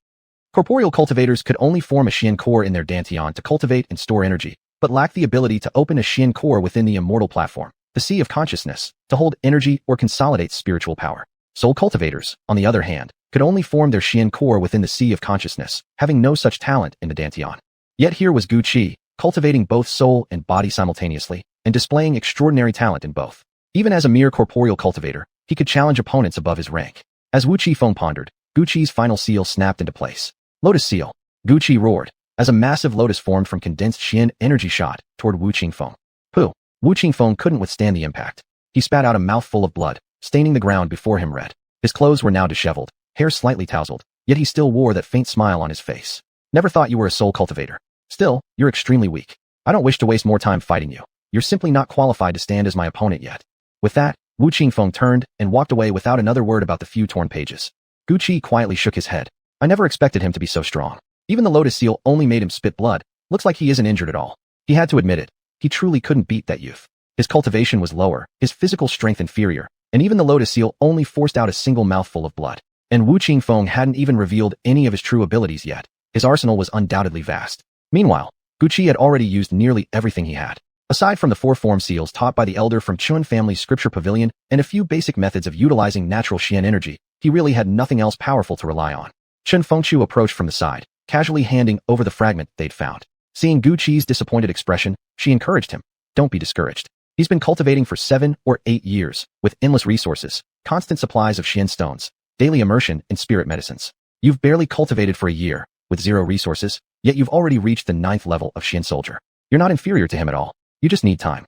Corporeal cultivators could only form a Xian core in their Dantian to cultivate and store energy, but lacked the ability to open a Xian core within the immortal platform, the Sea of Consciousness, to hold energy or consolidate spiritual power. Soul cultivators, on the other hand, could only form their Xian core within the Sea of Consciousness, having no such talent in the Dantian. Yet here was Gu Qi, cultivating both soul and body simultaneously, and displaying extraordinary talent in both. Even as a mere corporeal cultivator, he could challenge opponents above his rank. As Wu Qingfeng pondered, Gu Qi's final seal snapped into place. Lotus seal. Gu Qi roared, as a massive lotus formed from condensed Xian energy shot toward Wu Qingfeng. Pooh! Wu Qingfeng couldn't withstand the impact. He spat out a mouthful of blood, staining the ground before him red. His clothes were now disheveled, hair slightly tousled, yet he still wore that faint smile on his face. "Never thought you were a soul cultivator. Still, you're extremely weak. I don't wish to waste more time fighting you. You're simply not qualified to stand as my opponent yet." With that, Wu Qingfeng turned and walked away without another word about the few torn pages. Gu Qi quietly shook his head. "I never expected him to be so strong. Even the lotus seal only made him spit blood. Looks like he isn't injured at all." He had to admit it. He truly couldn't beat that youth. His cultivation was lower, his physical strength inferior, and even the lotus seal only forced out a single mouthful of blood. And Wu Qingfeng hadn't even revealed any of his true abilities yet. His arsenal was undoubtedly vast. Meanwhile, Gu Qi had already used nearly everything he had. Aside from the 4 form seals taught by the elder from Chun family's scripture pavilion and a few basic methods of utilizing natural Xian energy, he really had nothing else powerful to rely on. Chen Fengqiu approached from the side, casually handing over the fragment they'd found. Seeing Gu Qi's disappointed expression, she encouraged him. "Don't be discouraged. He's been cultivating for 7 or 8 years, with endless resources, constant supplies of Xian stones, daily immersion in spirit medicines. You've barely cultivated for a year, with 0 resources, yet you've already reached the 9th level of Xian soldier. You're not inferior to him at all. You just need time."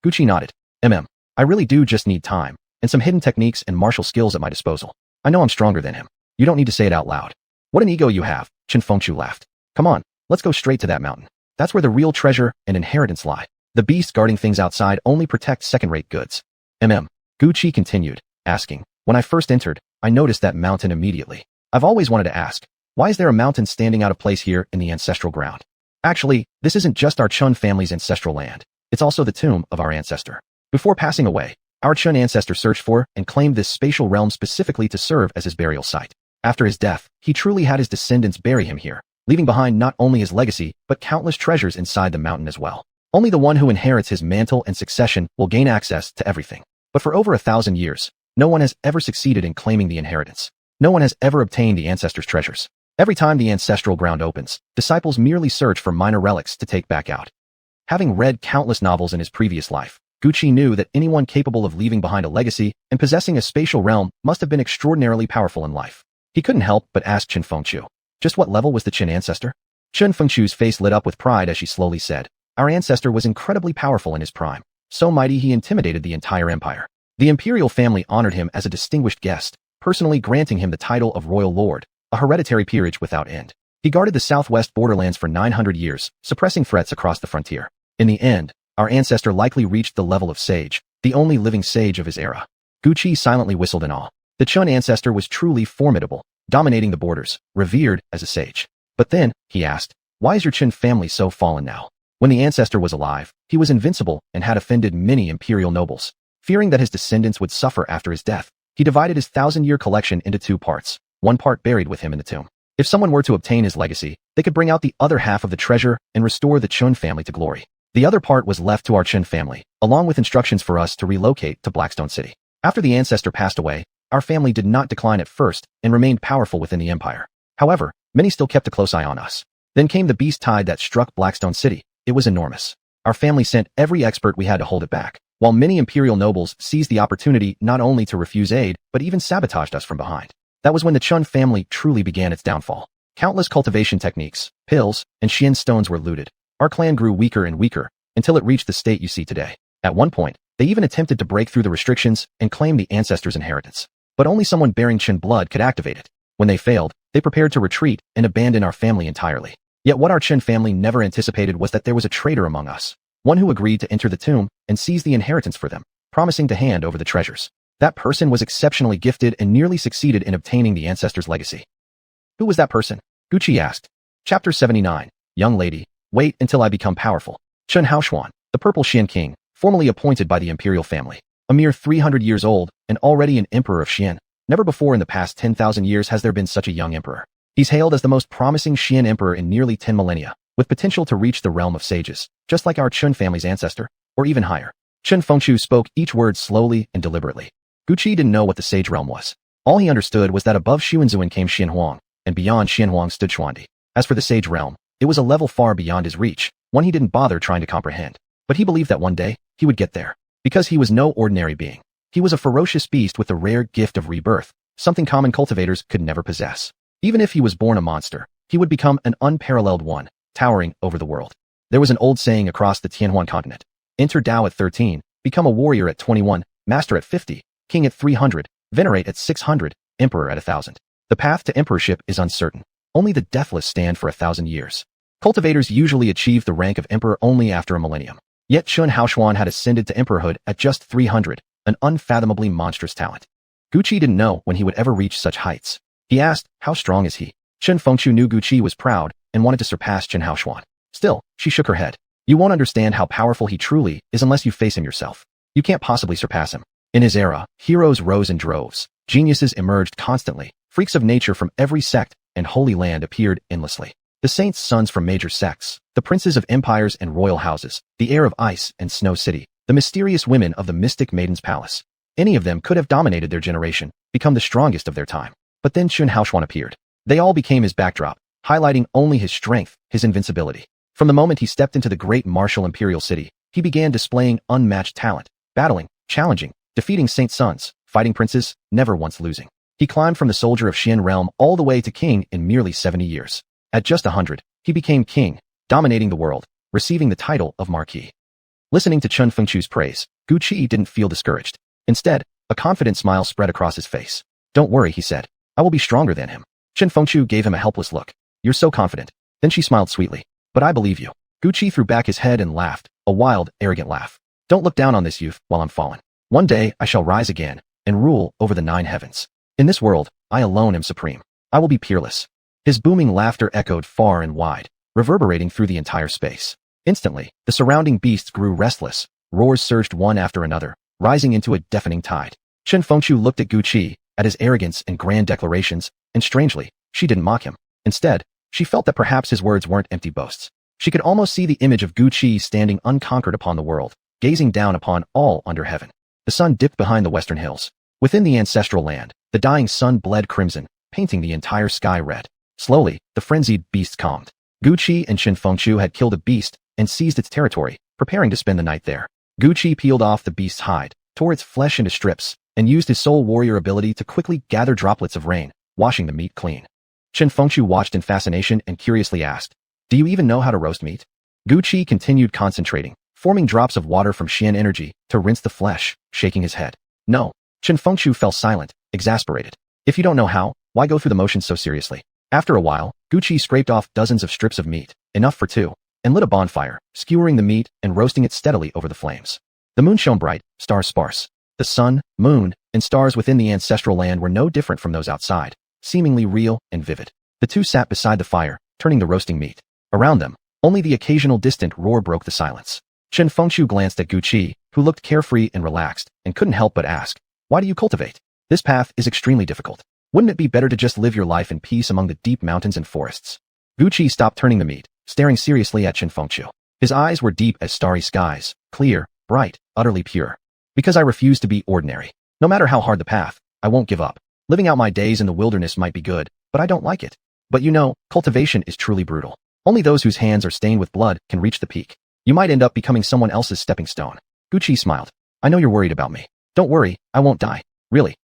Gu Qi nodded. I really do just need time, and some hidden techniques and martial skills at my disposal. I know I'm stronger than him. You don't need to say it out loud." "What an ego you have," Chen Fengqiu laughed. "Come on, let's go straight to that mountain. That's where the real treasure and inheritance lie. The beasts guarding things outside only protect second-rate goods." Gu Qi continued, asking, "When I first entered, I noticed that mountain immediately. I've always wanted to ask, why is there a mountain standing out of place here in the ancestral ground? Actually, this isn't just our Chun family's ancestral land. It's also the tomb of our ancestor. Before passing away, our Chun ancestor searched for and claimed this spatial realm specifically to serve as his burial site. After his death, he truly had his descendants bury him here, leaving behind not only his legacy, but countless treasures inside the mountain as well. Only the one who inherits his mantle and succession will gain access to everything. But for over 1,000 years, no one has ever succeeded in claiming the inheritance. No one has ever obtained the ancestors' treasures. Every time the ancestral ground opens, disciples merely search for minor relics to take back out. Having read countless novels in his previous life, Gucci knew that anyone capable of leaving behind a legacy and possessing a spatial realm must have been extraordinarily powerful in life. He couldn't help but ask Chen Fengchu, just what level was the Chen ancestor? Chen Fengchu's face lit up with pride as she slowly said, our ancestor was incredibly powerful in his prime, so mighty he intimidated the entire empire. The imperial family honored him as a distinguished guest, personally granting him the title of royal lord, a hereditary peerage without end. He guarded the southwest borderlands for 900 years, suppressing threats across the frontier. In the end, our ancestor likely reached the level of sage, the only living sage of his era. Gucci silently whistled in awe. The Chun ancestor was truly formidable, dominating the borders, revered as a sage. But then, he asked, why is your Chun family so fallen now? When the ancestor was alive, he was invincible and had offended many imperial nobles. Fearing that his descendants would suffer after his death, he divided his 1,000-year collection into 2 parts, one part buried with him in the tomb. If someone were to obtain his legacy, they could bring out the other half of the treasure and restore the Chun family to glory. The other part was left to our Chun family, along with instructions for us to relocate to Blackstone City. After the ancestor passed away, our family did not decline at first and remained powerful within the empire. However, many still kept a close eye on us. Then came the beast tide that struck Blackstone City. It was enormous. Our family sent every expert we had to hold it back, while many imperial nobles seized the opportunity not only to refuse aid, but even sabotaged us from behind. That was when the Chun family truly began its downfall. Countless cultivation techniques, pills, and Xian stones were looted. Our clan grew weaker and weaker, until it reached the state you see today. At one point, they even attempted to break through the restrictions and claim the ancestors' inheritance. But only someone bearing Chun blood could activate it. When they failed, they prepared to retreat and abandon our family entirely. Yet what our Chun family never anticipated was that there was a traitor among us, one who agreed to enter the tomb and seize the inheritance for them, promising to hand over the treasures. That person was exceptionally gifted and nearly succeeded in obtaining the ancestors' legacy. Who was that person? Gucci asked. Chapter 79. Young lady, wait until I become powerful. Chen Haoshuan, the Purple Xian King, formerly appointed by the imperial family, a mere 300 years old and already an emperor of Xian. Never before in the past 10,000 years has there been such a young emperor. He's hailed as the most promising Xian emperor in nearly 10 millennia, with potential to reach the realm of sages, just like our Chun family's ancestor, or even higher. Chen Fengchu spoke each word slowly and deliberately. Gucci didn't know what the sage realm was. All he understood was that above Xuanzuan came Xianhuang, and beyond Xianhuang stood Xuandi. As for the sage realm, it was a level far beyond his reach, one he didn't bother trying to comprehend. But he believed that one day, he would get there. Because he was no ordinary being. He was a ferocious beast with the rare gift of rebirth, something common cultivators could never possess. Even if he was born a monster, he would become an unparalleled one, towering over the world. There was an old saying across the Tianhuan continent. Enter Dao at 13, become a warrior at 21, master at 50, king at 300, venerate at 600, emperor at 1,000. The path to emperorship is uncertain. Only the deathless stand for 1,000 years. Cultivators usually achieve the rank of emperor only after a millennium. Yet Chen Haoshuan had ascended to emperorhood at just 300, an unfathomably monstrous talent. Gucci didn't know when he would ever reach such heights. He asked, how strong is he? Chen Fengchu knew Gucci was proud and wanted to surpass Chen Haoshuan. Still, she shook her head. You won't understand how powerful he truly is unless you face him yourself. You can't possibly surpass him. In his era, heroes rose in droves, geniuses emerged constantly, freaks of nature from every sect and holy land appeared endlessly. The saints' sons from major sects, the princes of empires and royal houses, the heir of ice and snow city, the mysterious women of the mystic maiden's palace. Any of them could have dominated their generation, become the strongest of their time. But then Chen Haoshuan appeared. They all became his backdrop, highlighting only his strength, his invincibility. From the moment he stepped into the great martial imperial city, he began displaying unmatched talent, battling, challenging, defeating saints' sons, fighting princes, never once losing. He climbed from the soldier of Xian realm all the way to king in merely 70 years. At just 100, he became king, dominating the world, receiving the title of Marquis. Listening to Chen Fengchu's praise, Gucci didn't feel discouraged. Instead, a confident smile spread across his face. Don't worry, he said. I will be stronger than him. Chen Fengchu gave him a helpless look. You're so confident. Then she smiled sweetly. But I believe you. Gucci threw back his head and laughed, a wild, arrogant laugh. Don't look down on this youth while I'm fallen. One day I shall rise again and rule over the 9 heavens. In this world, I alone am supreme. I will be peerless. His booming laughter echoed far and wide, reverberating through the entire space. Instantly, the surrounding beasts grew restless, roars surged one after another, rising into a deafening tide. Chen Fengqiu looked at Gu Qi, at his arrogance and grand declarations, and strangely, she didn't mock him. Instead, she felt that perhaps his words weren't empty boasts. She could almost see the image of Gu Qi standing unconquered upon the world, gazing down upon all under heaven. The sun dipped behind the western hills. Within the ancestral land, the dying sun bled crimson, painting the entire sky red. Slowly, the frenzied beasts calmed. Gu Qi and Chen Fengqiu had killed a beast and seized its territory, preparing to spend the night there. Gu Qi peeled off the beast's hide, tore its flesh into strips, and used his soul warrior ability to quickly gather droplets of rain, washing the meat clean. Chen Fengqiu watched in fascination and curiously asked, "Do you even know how to roast meat?" Gu Qi continued concentrating, forming drops of water from Xian energy to rinse the flesh, shaking his head. "No." Chen Fengqiu fell silent, exasperated. "If you don't know how, why go through the motions so seriously?" After a while, Gu Qi scraped off dozens of strips of meat, enough for two, and lit a bonfire, skewering the meat and roasting it steadily over the flames. The moon shone bright, stars sparse. The sun, moon, and stars within the ancestral land were no different from those outside, seemingly real and vivid. The two sat beside the fire, turning the roasting meat. Around them, only the occasional distant roar broke the silence. Chen Fengqiu glanced at Gu Qi, who looked carefree and relaxed, and couldn't help but ask, "Why do you cultivate? This path is extremely difficult. Wouldn't it be better to just live your life in peace among the deep mountains and forests?" Gu Qi stopped turning the meat, staring seriously at Chen Fengqiu. His eyes were deep as starry skies, clear, bright, utterly pure. "Because I refuse to be ordinary. No matter how hard the path, I won't give up. Living out my days in the wilderness might be good, but I don't like it. But you know, cultivation is truly brutal. Only those whose hands are stained with blood can reach the peak. You might end up becoming someone else's stepping stone." Gu Qi smiled. "I know you're worried about me. Don't worry, I won't die. Really.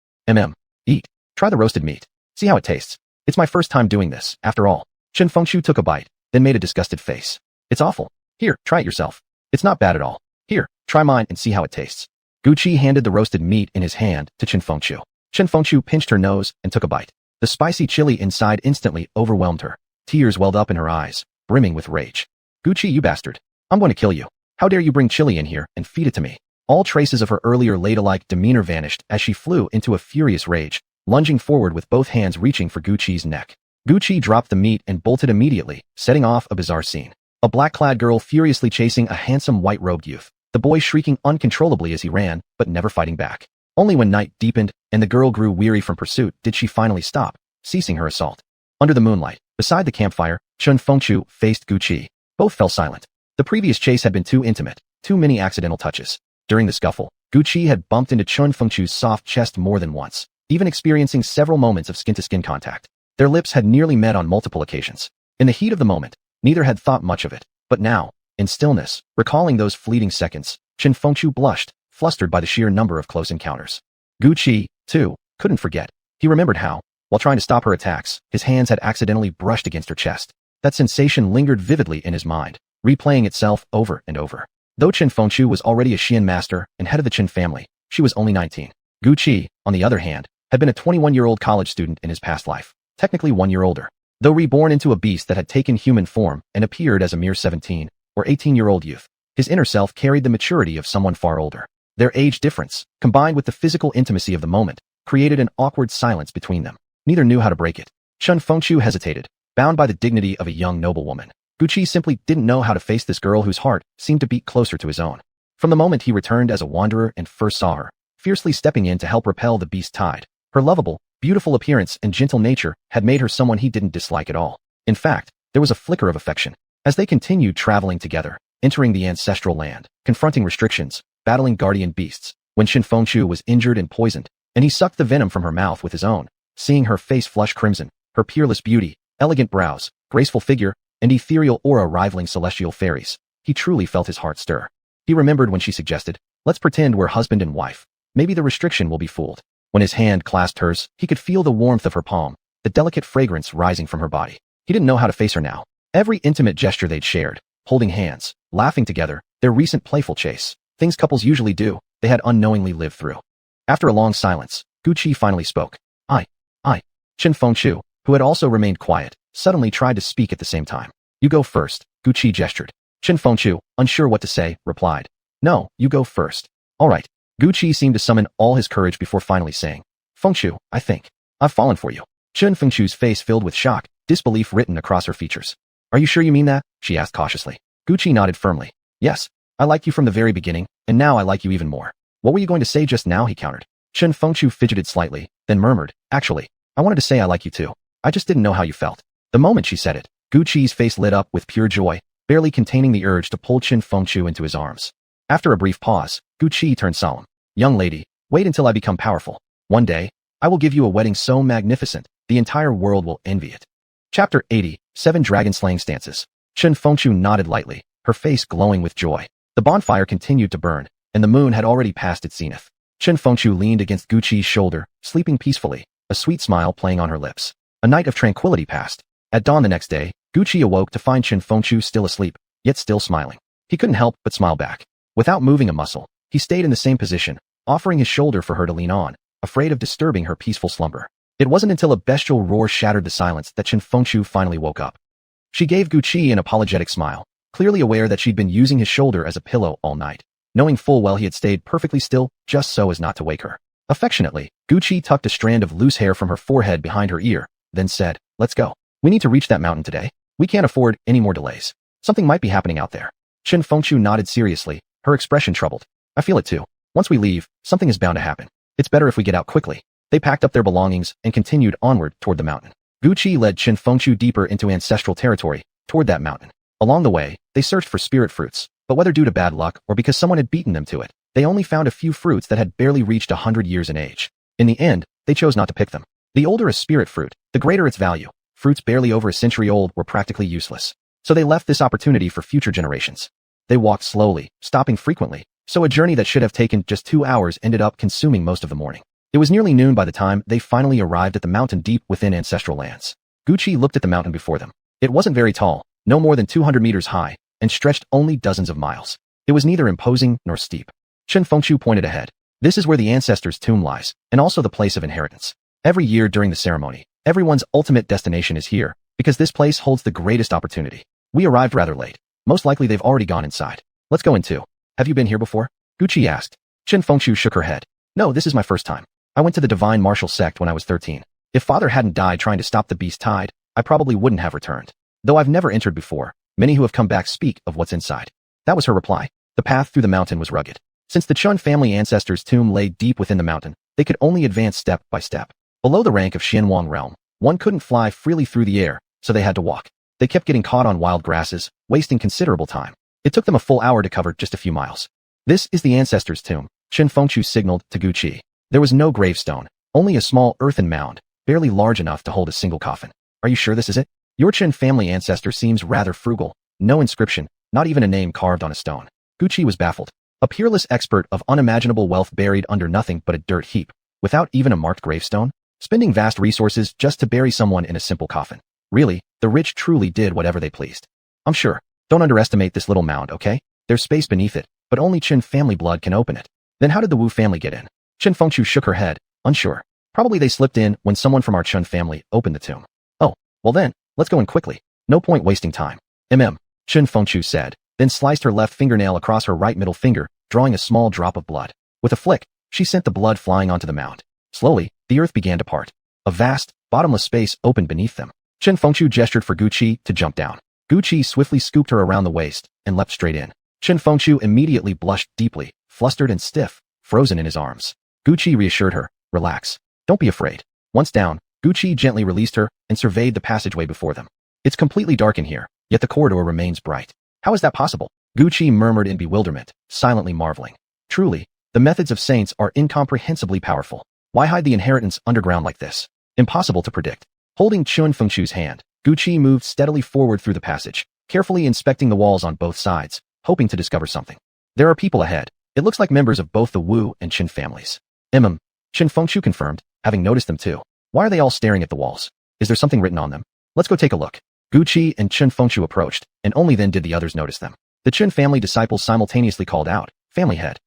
Eat. Try the roasted meat. See how it tastes. It's my first time doing this, after all." Chen Fengqiu took a bite, then made a disgusted face. "It's awful. Here, try it yourself. It's not bad at all. Here, try mine and see how it tastes." Gu Qi handed the roasted meat in his hand to Chen Fengqiu. Chen Fengqiu pinched her nose and took a bite. The spicy chili inside instantly overwhelmed her. Tears welled up in her eyes, brimming with rage. "Gu Qi, you bastard. I'm going to kill you. How dare you bring chili in here and feed it to me?" All traces of her earlier ladylike demeanor vanished as she flew into a furious rage, lunging forward with both hands reaching for Gu Qi's neck. Gu Qi dropped the meat and bolted immediately, setting off a bizarre scene. A black-clad girl furiously chasing a handsome white-robed youth. The boy shrieking uncontrollably as he ran, but never fighting back. Only when night deepened and the girl grew weary from pursuit did she finally stop, ceasing her assault. Under the moonlight, beside the campfire, Chen Fengqiu faced Gu Qi. Both fell silent. The previous chase had been too intimate, too many accidental touches. During the scuffle, Gu Qi had bumped into Chen Fengqiu's soft chest more than once, even experiencing several moments of skin-to-skin contact. Their lips had nearly met on multiple occasions. In the heat of the moment, neither had thought much of it. But now, in stillness, recalling those fleeting seconds, Chen Fengqiu blushed, flustered by the sheer number of close encounters. Gu Qi, too, couldn't forget. He remembered how, while trying to stop her attacks, his hands had accidentally brushed against her chest. That sensation lingered vividly in his mind, replaying itself over and over. Though Chen Fengqiu was already a Xian master and head of the Chen family, she was only 19. Gu Qi, on the other hand, had been a 21-year-old college student in his past life, technically 1 year older. Though reborn into a beast that had taken human form and appeared as a mere 17 or 18-year-old youth, his inner self carried the maturity of someone far older. Their age difference, combined with the physical intimacy of the moment, created an awkward silence between them. Neither knew how to break it. Chen Fengqiu hesitated, bound by the dignity of a young noblewoman. Gu Qi simply didn't know how to face this girl whose heart seemed to beat closer to his own. From the moment he returned as a wanderer and first saw her, fiercely stepping in to help repel the beast tide, her lovable, beautiful appearance and gentle nature had made her someone he didn't dislike at all. In fact, there was a flicker of affection. As they continued traveling together, entering the ancestral land, confronting restrictions, battling guardian beasts, when Chen Fengqiu was injured and poisoned, and he sucked the venom from her mouth with his own, seeing her face flush crimson, her peerless beauty, elegant brows, graceful figure, and ethereal aura rivaling celestial fairies, he truly felt his heart stir. He remembered when she suggested, "Let's pretend we're husband and wife. Maybe the restriction will be fooled." When his hand clasped hers, he could feel the warmth of her palm, the delicate fragrance rising from her body. He didn't know how to face her now. Every intimate gesture they'd shared, holding hands, laughing together, their recent playful chase, things couples usually do, they had unknowingly lived through. After a long silence, Gu Qi finally spoke. I. Chen Fengqiu, who had also remained quiet, suddenly tried to speak at the same time. "You go first," Gu Qi gestured. Chen Fengqiu, unsure what to say, replied. "No, you go first." "All right." Gu Qi seemed to summon all his courage before finally saying, "Fengqiu, I think I've fallen for you." Chen Fengqiu's face filled with shock, disbelief written across her features. "Are you sure you mean that?" she asked cautiously. Gu Qi nodded firmly. "Yes, I liked you from the very beginning, and now I like you even more. What were you going to say just now? He countered. Chen Fengchu fidgeted slightly, then murmured, actually, I wanted to say I like you too. I just didn't know how you felt. The moment she said it, Gu Qi's face lit up with pure joy, barely containing the urge to pull Chen Fengchu into his arms. After a brief pause, Gu Qi turned solemn. Young lady, wait until I become powerful. One day, I will give you a wedding so magnificent, the entire world will envy it. Chapter 80, 7 Dragon Slaying Stances. Chen Fengchu nodded lightly, her face glowing with joy. The bonfire continued to burn, and the moon had already passed its zenith. Chen Fengchu leaned against Gu Qi's shoulder, sleeping peacefully, a sweet smile playing on her lips. A night of tranquility passed. At dawn the next day, Gu Qi awoke to find Chen Fengchu still asleep, yet still smiling. He couldn't help but smile back. Without moving a muscle, he stayed in the same position, offering his shoulder for her to lean on, afraid of disturbing her peaceful slumber. It wasn't until a bestial roar shattered the silence that Chen Fengchu finally woke up. She gave Gu Qi an apologetic smile, clearly aware that she'd been using his shoulder as a pillow all night, knowing full well he had stayed perfectly still just so as not to wake her. Affectionately, Gu Qi tucked a strand of loose hair from her forehead behind her ear, then said, let's go. We need to reach that mountain today. We can't afford any more delays. Something might be happening out there. Chen Fengchu nodded seriously, her expression troubled. I feel it too. Once we leave, something is bound to happen. It's better if we get out quickly. They packed up their belongings and continued onward toward the mountain. Gu Qi led Chen Fengchu deeper into ancestral territory, toward that mountain. Along the way, they searched for spirit fruits, but whether due to bad luck or because someone had beaten them to it, they only found a few fruits that had barely reached 100 years in age. In the end, they chose not to pick them. The older a spirit fruit, the greater its value. Fruits barely over a century old were practically useless. So they left this opportunity for future generations. They walked slowly, stopping frequently, so a journey that should have taken just 2 hours ended up consuming most of the morning. It was nearly noon by the time they finally arrived at the mountain deep within ancestral lands. Gu Qi looked at the mountain before them. It wasn't very tall, no more than 200 meters high, and stretched only dozens of miles. It was neither imposing nor steep. Chen Fengchu pointed ahead. This is where the ancestors' tomb lies, and also the place of inheritance. Every year during the ceremony, everyone's ultimate destination is here, because this place holds the greatest opportunity. We arrived rather late. Most likely they've already gone inside. Let's go in too. Have you been here before? Gu Qi asked. Chen Fengchu shook her head. No, this is my first time. I went to the Divine Martial Sect when I was 13. If father hadn't died trying to stop the beast tide, I probably wouldn't have returned. Though I've never entered before, many who have come back speak of what's inside. That was her reply. The path through the mountain was rugged. Since the Chun family ancestors' tomb lay deep within the mountain, they could only advance step by step. Below the rank of Xianwang realm, one couldn't fly freely through the air, so they had to walk. They kept getting caught on wild grasses, wasting considerable time. It took them a full hour to cover just a few miles. This is the ancestors' tomb, Chen Fengchu signaled to Gu Qi. There was no gravestone, only a small earthen mound, barely large enough to hold a single coffin. Are you sure this is it? Your Chen family ancestor seems rather frugal. No inscription, not even a name carved on a stone. Gu Qi was baffled. A peerless expert of unimaginable wealth buried under nothing but a dirt heap, without even a marked gravestone, spending vast resources just to bury someone in a simple coffin. Really, the rich truly did whatever they pleased. I'm sure. Don't underestimate this little mound, okay? There's space beneath it, but only Chen family blood can open it. Then how did the Wu family get in? Chen Fengchu shook her head, unsure. Probably they slipped in when someone from our Chun family opened the tomb. Oh, well then, let's go in quickly. No point wasting time. Chen Fengchu said, then sliced her left fingernail across her right middle finger, drawing a small drop of blood. With a flick, she sent the blood flying onto the mound. Slowly, the earth began to part. A vast, bottomless space opened beneath them. Chen Fengchu gestured for Gu Qi to jump down. Gu Qi swiftly scooped her around the waist and leapt straight in. Chen Fengchu immediately blushed deeply, flustered and stiff, frozen in his arms. Gu Qi reassured her, relax. Don't be afraid. Once down, Gu Qi gently released her and surveyed the passageway before them. It's completely dark in here, yet the corridor remains bright. How is that possible? Gu Qi murmured in bewilderment, silently marveling. Truly, the methods of saints are incomprehensibly powerful. Why hide the inheritance underground like this? Impossible to predict. Holding Chen Fengchu's hand, Gu Qi moved steadily forward through the passage, carefully inspecting the walls on both sides, hoping to discover something. There are people ahead. It looks like members of both the Wu and Qin families. Chen Fengchu confirmed, having noticed them too. Why are they all staring at the walls? Is there something written on them? Let's go take a look. Gu Qi and Chen Fengchu approached, and only then did the others notice them. The Chen family disciples simultaneously called out, family head.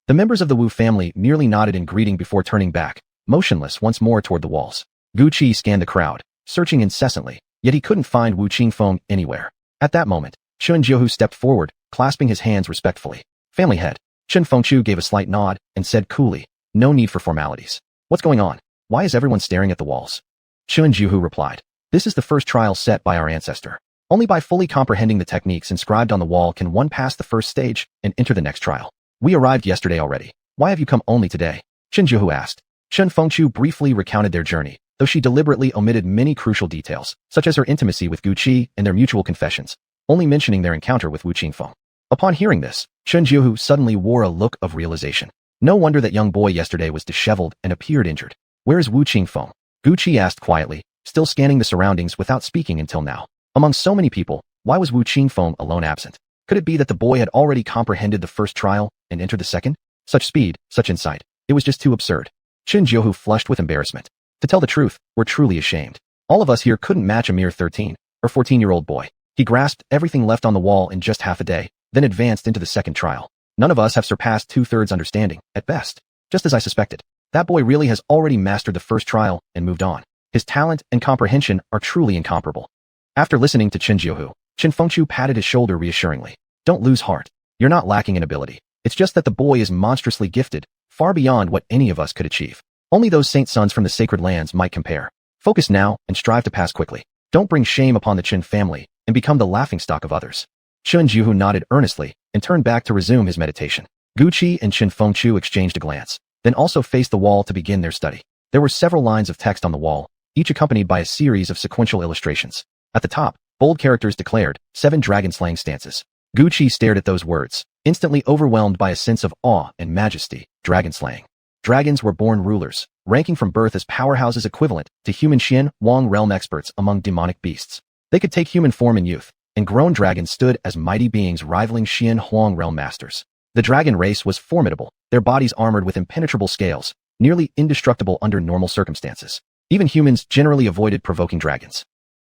The members of the Wu family merely nodded in greeting before turning back, motionless once more toward the walls. Gu Qi scanned the crowd, searching incessantly, yet he couldn't find Wu Qingfeng anywhere. At that moment, Chen Jiuhu stepped forward, clasping his hands respectfully. Family head. Chen Fengchu gave a slight nod and said coolly, no need for formalities. What's going on? Why is everyone staring at the walls? Chen Jiuhu replied, this is the first trial set by our ancestor. Only by fully comprehending the techniques inscribed on the wall can one pass the first stage and enter the next trial. We arrived yesterday already. Why have you come only today? Chen Jiuhu asked. Chen Fengqiu briefly recounted their journey, though she deliberately omitted many crucial details, such as her intimacy with Gu Qi and their mutual confessions, only mentioning their encounter with Wu Qingfeng. Upon hearing this, Chen Jiuhu suddenly wore a look of realization. No wonder that young boy yesterday was disheveled and appeared injured. Where is Wu Qingfeng? Gu Qi asked quietly, still scanning the surroundings without speaking until now. Among so many people, why was Wu Qingfeng alone absent? Could it be that the boy had already comprehended the first trial and entered the second? Such speed, such insight. It was just too absurd. Chen Jiuhu flushed with embarrassment. To tell the truth, we're truly ashamed. All of us here couldn't match a mere 13 or 14-year-old boy. He grasped everything left on the wall in just half a day, then advanced into the second trial. None of us have surpassed 2/3 understanding, at best. Just as I suspected. That boy really has already mastered the first trial and moved on. His talent and comprehension are truly incomparable. After listening to Chen Jiuhu, Chen Fengqiu patted his shoulder reassuringly. Don't lose heart. You're not lacking in ability. It's just that the boy is monstrously gifted, far beyond what any of us could achieve. Only those saint sons from the sacred lands might compare. Focus now and strive to pass quickly. Don't bring shame upon the Chen family and become the laughingstock of others. Chen Jiuhu nodded earnestly and turned back to resume his meditation. Gu Qi and Chen Fengqiu exchanged a glance, then also faced the wall to begin their study. There were several lines of text on the wall, each accompanied by a series of sequential illustrations. At the top, bold characters declared, 7 dragon-slaying stances. Gu Qi stared at those words, instantly overwhelmed by a sense of awe and majesty. Dragon-slaying. Dragons were born rulers, ranking from birth as powerhouses equivalent to human Xian Wang realm experts among demonic beasts. They could take human form in youth, and grown dragons stood as mighty beings rivaling Xian Huang realm masters. The dragon race was formidable, their bodies armored with impenetrable scales, nearly indestructible under normal circumstances. Even humans generally avoided provoking dragons.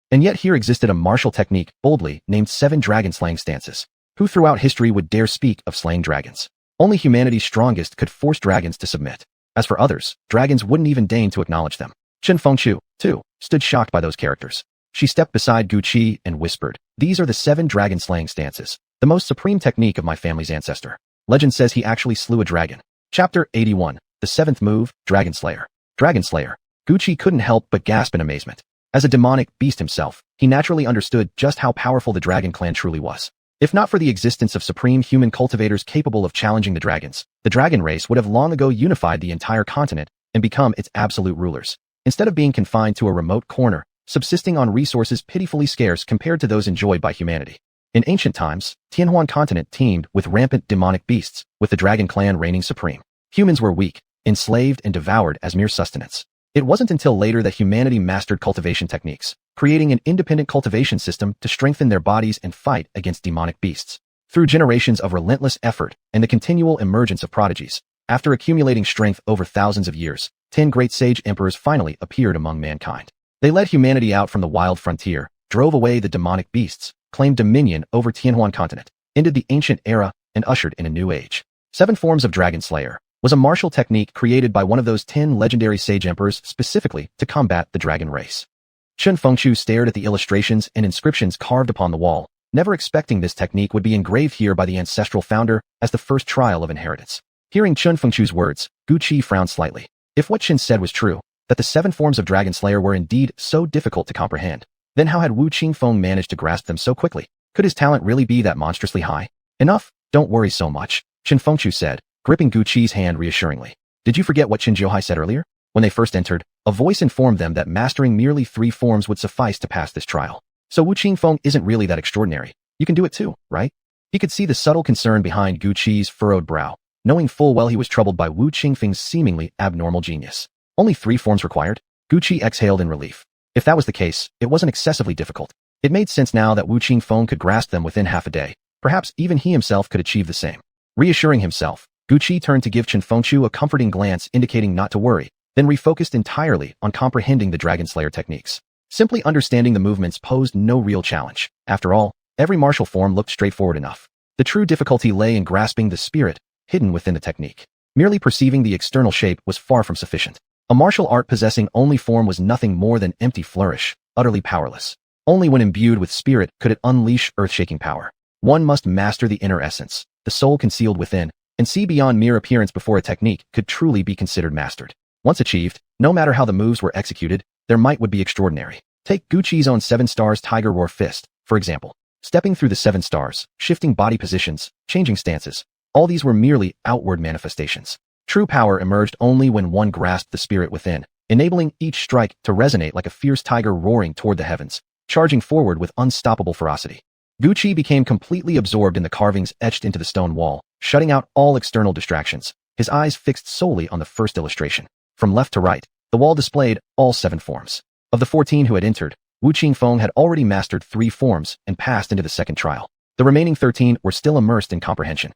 And yet here existed a martial technique, boldly named 7 dragon-slaying stances. Who throughout history would dare speak of slaying dragons? Only humanity's strongest could force dragons to submit. As for others, dragons wouldn't even deign to acknowledge them. Chen Fengqiu, too, stood shocked by those characters. She stepped beside Gu Qi and whispered, these are the 7 dragon-slaying stances, the most supreme technique of my family's ancestor. Legend says he actually slew a dragon. Chapter 81, the 7th move, Dragon Slayer. Dragon Slayer. Gu Qi couldn't help but gasp in amazement. As a demonic beast himself, he naturally understood just how powerful the dragon clan truly was. If not for the existence of supreme human cultivators capable of challenging the dragons, the dragon race would have long ago unified the entire continent and become its absolute rulers. Instead of being confined to a remote corner, subsisting on resources pitifully scarce compared to those enjoyed by humanity. In ancient times, Tianhuan continent teemed with rampant demonic beasts, with the dragon clan reigning supreme. Humans were weak, enslaved and devoured as mere sustenance. It wasn't until later that humanity mastered cultivation techniques, creating an independent cultivation system to strengthen their bodies and fight against demonic beasts. Through generations of relentless effort and the continual emergence of prodigies, after accumulating strength over thousands of years, 10 great sage emperors finally appeared among mankind. They led humanity out from the wild frontier, drove away the demonic beasts, claimed dominion over Tianhuan continent, ended the ancient era, and ushered in a new age. 7 forms of Dragon Slayer was a martial technique created by one of those 10 legendary sage emperors specifically to combat the dragon race. Chen Fengqiu stared at the illustrations and inscriptions carved upon the wall, never expecting this technique would be engraved here by the ancestral founder as the first trial of inheritance. Hearing Chen Fengqiu's words, Gu Qi frowned slightly. If what Chen said was true, that the 7 forms of Dragon Slayer were indeed so difficult to comprehend, then how had Wu Qingfeng managed to grasp them so quickly? Could his talent really be that monstrously high? Enough, don't worry so much, Chen Fengqiu said, gripping Gu Qi's hand reassuringly. Did you forget what Chen Jiuhai said earlier? When they first entered, a voice informed them that mastering merely 3 forms would suffice to pass this trial. So Wu Qingfeng isn't really that extraordinary. You can do it too, right? He could see the subtle concern behind Gu Qi's furrowed brow, knowing full well he was troubled by Wu Qingfeng's seemingly abnormal genius. Only 3 forms required? Gu Qi exhaled in relief. If that was the case, it wasn't excessively difficult. It made sense now that Wu Qingfeng could grasp them within half a day. Perhaps even he himself could achieve the same. Reassuring himself, Gu Qi turned to give Chen Fengqiu a comforting glance indicating not to worry, then refocused entirely on comprehending the Dragon Slayer techniques. Simply understanding the movements posed no real challenge. After all, every martial form looked straightforward enough. The true difficulty lay in grasping the spirit hidden within the technique. Merely perceiving the external shape was far from sufficient. A martial art possessing only form was nothing more than empty flourish, utterly powerless. Only when imbued with spirit could it unleash earth-shaking power. One must master the inner essence, the soul concealed within, and see beyond mere appearance before a technique could truly be considered mastered. Once achieved, no matter how the moves were executed, their might would be extraordinary. Take Gu Qi's own 7 stars Tiger Roar Fist, for example. Stepping through the 7 stars, shifting body positions, changing stances, All these were merely outward manifestations. True power emerged only when one grasped the spirit within, enabling each strike to resonate like a fierce tiger roaring toward the heavens, charging forward with unstoppable ferocity. Gucci became completely absorbed in the carvings etched into the stone wall, shutting out all external distractions, his eyes fixed solely on the first illustration. From left to right, the wall displayed all 7 forms. Of the 14 who had entered, Wu Qingfeng had already mastered 3 forms and passed into the second trial. The remaining 13 were still immersed in comprehension.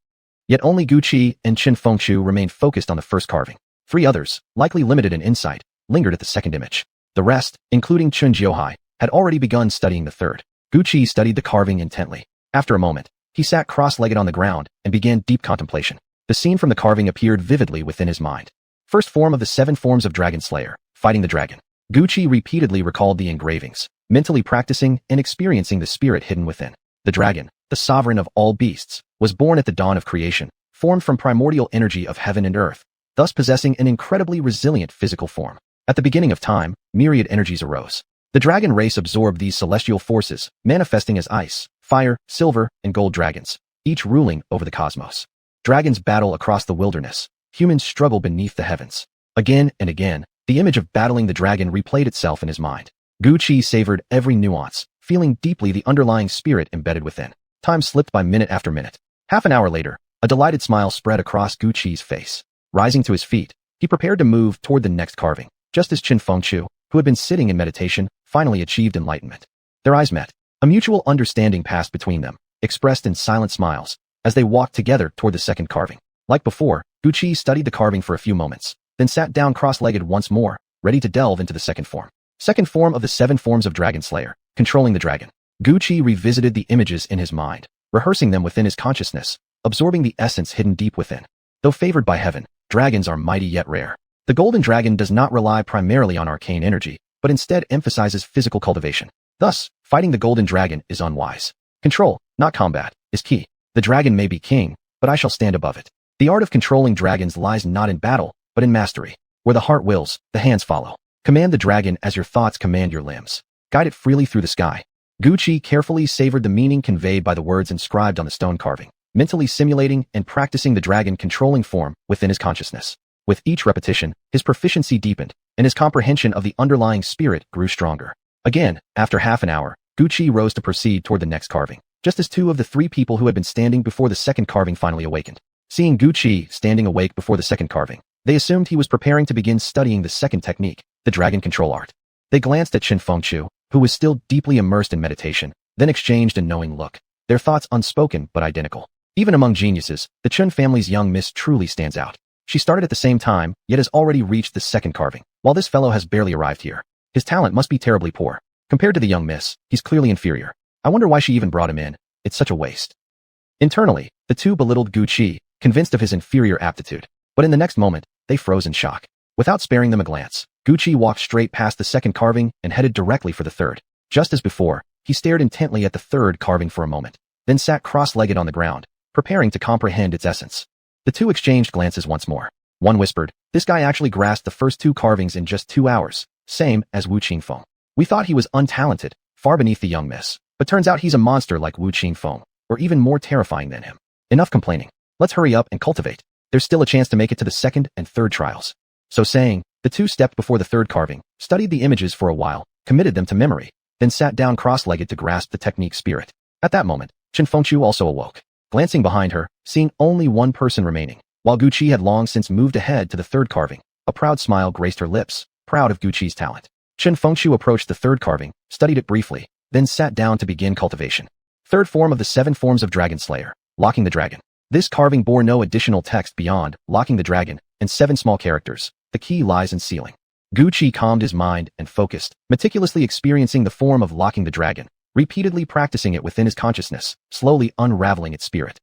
Yet only Gucci and Qin Fengchu remained focused on the first carving. 3 others, likely limited in insight, lingered at the second image. The rest, including Chun Jiohai, had already begun studying the third. Gucci studied the carving intently. After a moment, he sat cross-legged on the ground and began deep contemplation. The scene from the carving appeared vividly within his mind. First form of the 7 forms of Dragon Slayer, fighting the dragon. Gucci repeatedly recalled the engravings, mentally practicing and experiencing the spirit hidden within. The dragon, the sovereign of all beasts, was born at the dawn of creation, formed from primordial energy of heaven and earth, thus possessing an incredibly resilient physical form. At the beginning of time, myriad energies arose. The dragon race absorbed these celestial forces, manifesting as ice, fire, silver, and gold dragons, each ruling over the cosmos. Dragons battle across the wilderness. Humans struggle beneath the heavens. Again and again, the image of battling the dragon replayed itself in his mind. Gucci savored every nuance, feeling deeply the underlying spirit embedded within. Time slipped by minute after minute. Half an hour later, a delighted smile spread across Gucci's face. Rising to his feet, he prepared to move toward the next carving, just as Qin Fengchu, who had been sitting in meditation, finally achieved enlightenment. Their eyes met. A mutual understanding passed between them, expressed in silent smiles, as they walked together toward the second carving. Like before, Gucci studied the carving for a few moments, then sat down cross-legged once more, ready to delve into the second form. Second form of the 7 forms of Dragon Slayer, controlling the dragon. Gucci revisited the images in his mind, rehearsing them within his consciousness, absorbing the essence hidden deep within. Though favored by heaven, dragons are mighty yet rare. The golden dragon does not rely primarily on arcane energy, but instead emphasizes physical cultivation. Thus, fighting the golden dragon is unwise. Control, not combat, is key. The dragon may be king, but I shall stand above it. The art of controlling dragons lies not in battle, but in mastery. Where the heart wills, the hands follow. Command the dragon as your thoughts command your limbs. Guide it freely through the sky. Gucci carefully savored the meaning conveyed by the words inscribed on the stone carving, mentally simulating and practicing the dragon controlling form within his consciousness. With each repetition, his proficiency deepened, and his comprehension of the underlying spirit grew stronger. Again, after half an hour, Gucci rose to proceed toward the next carving, just as 2 of the 3 people who had been standing before the second carving finally awakened. Seeing Gucci standing awake before the second carving, they assumed he was preparing to begin studying the second technique, the dragon control art. They glanced at Qin Fengchu, who was still deeply immersed in meditation, then exchanged a knowing look, their thoughts unspoken but identical. Even among geniuses, the Chun family's young miss truly stands out. She started at the same time, yet has already reached the second carving, while this fellow has barely arrived here. His talent must be terribly poor. Compared to the young miss, he's clearly inferior. I wonder why she even brought him in. It's such a waste. Internally, the 2 belittled Gucci, convinced of his inferior aptitude. But in the next moment, they froze in shock. Without sparing them a glance, Gucci walked straight past the second carving and headed directly for the third. Just as before, he stared intently at the third carving for a moment, then sat cross-legged on the ground, preparing to comprehend its essence. The 2 exchanged glances once more. One whispered, "This guy actually grasped the first 2 carvings in just 2 hours, same as Wu Qingfeng. We thought he was untalented, far beneath the young miss, but turns out he's a monster like Wu Qingfeng, or even more terrifying than him. Enough complaining. Let's hurry up and cultivate. There's still a chance to make it to the second and third trials." So saying, the 2 stepped before the third carving, studied the images for a while, committed them to memory, then sat down cross-legged to grasp the technique spirit. At that moment, Qin Fengchu also awoke. Glancing behind her, seeing only one person remaining, while Gucci had long since moved ahead to the third carving, a proud smile graced her lips, proud of Gucci's talent. Qin Fengchu approached the third carving, studied it briefly, then sat down to begin cultivation. Third form of the 7 forms of Dragon Slayer, locking the dragon. This carving bore no additional text beyond locking the dragon and 7 small characters. The key lies in sealing. Gucci calmed his mind and focused, meticulously experiencing the form of locking the dragon, repeatedly practicing it within his consciousness, slowly unraveling its spirit.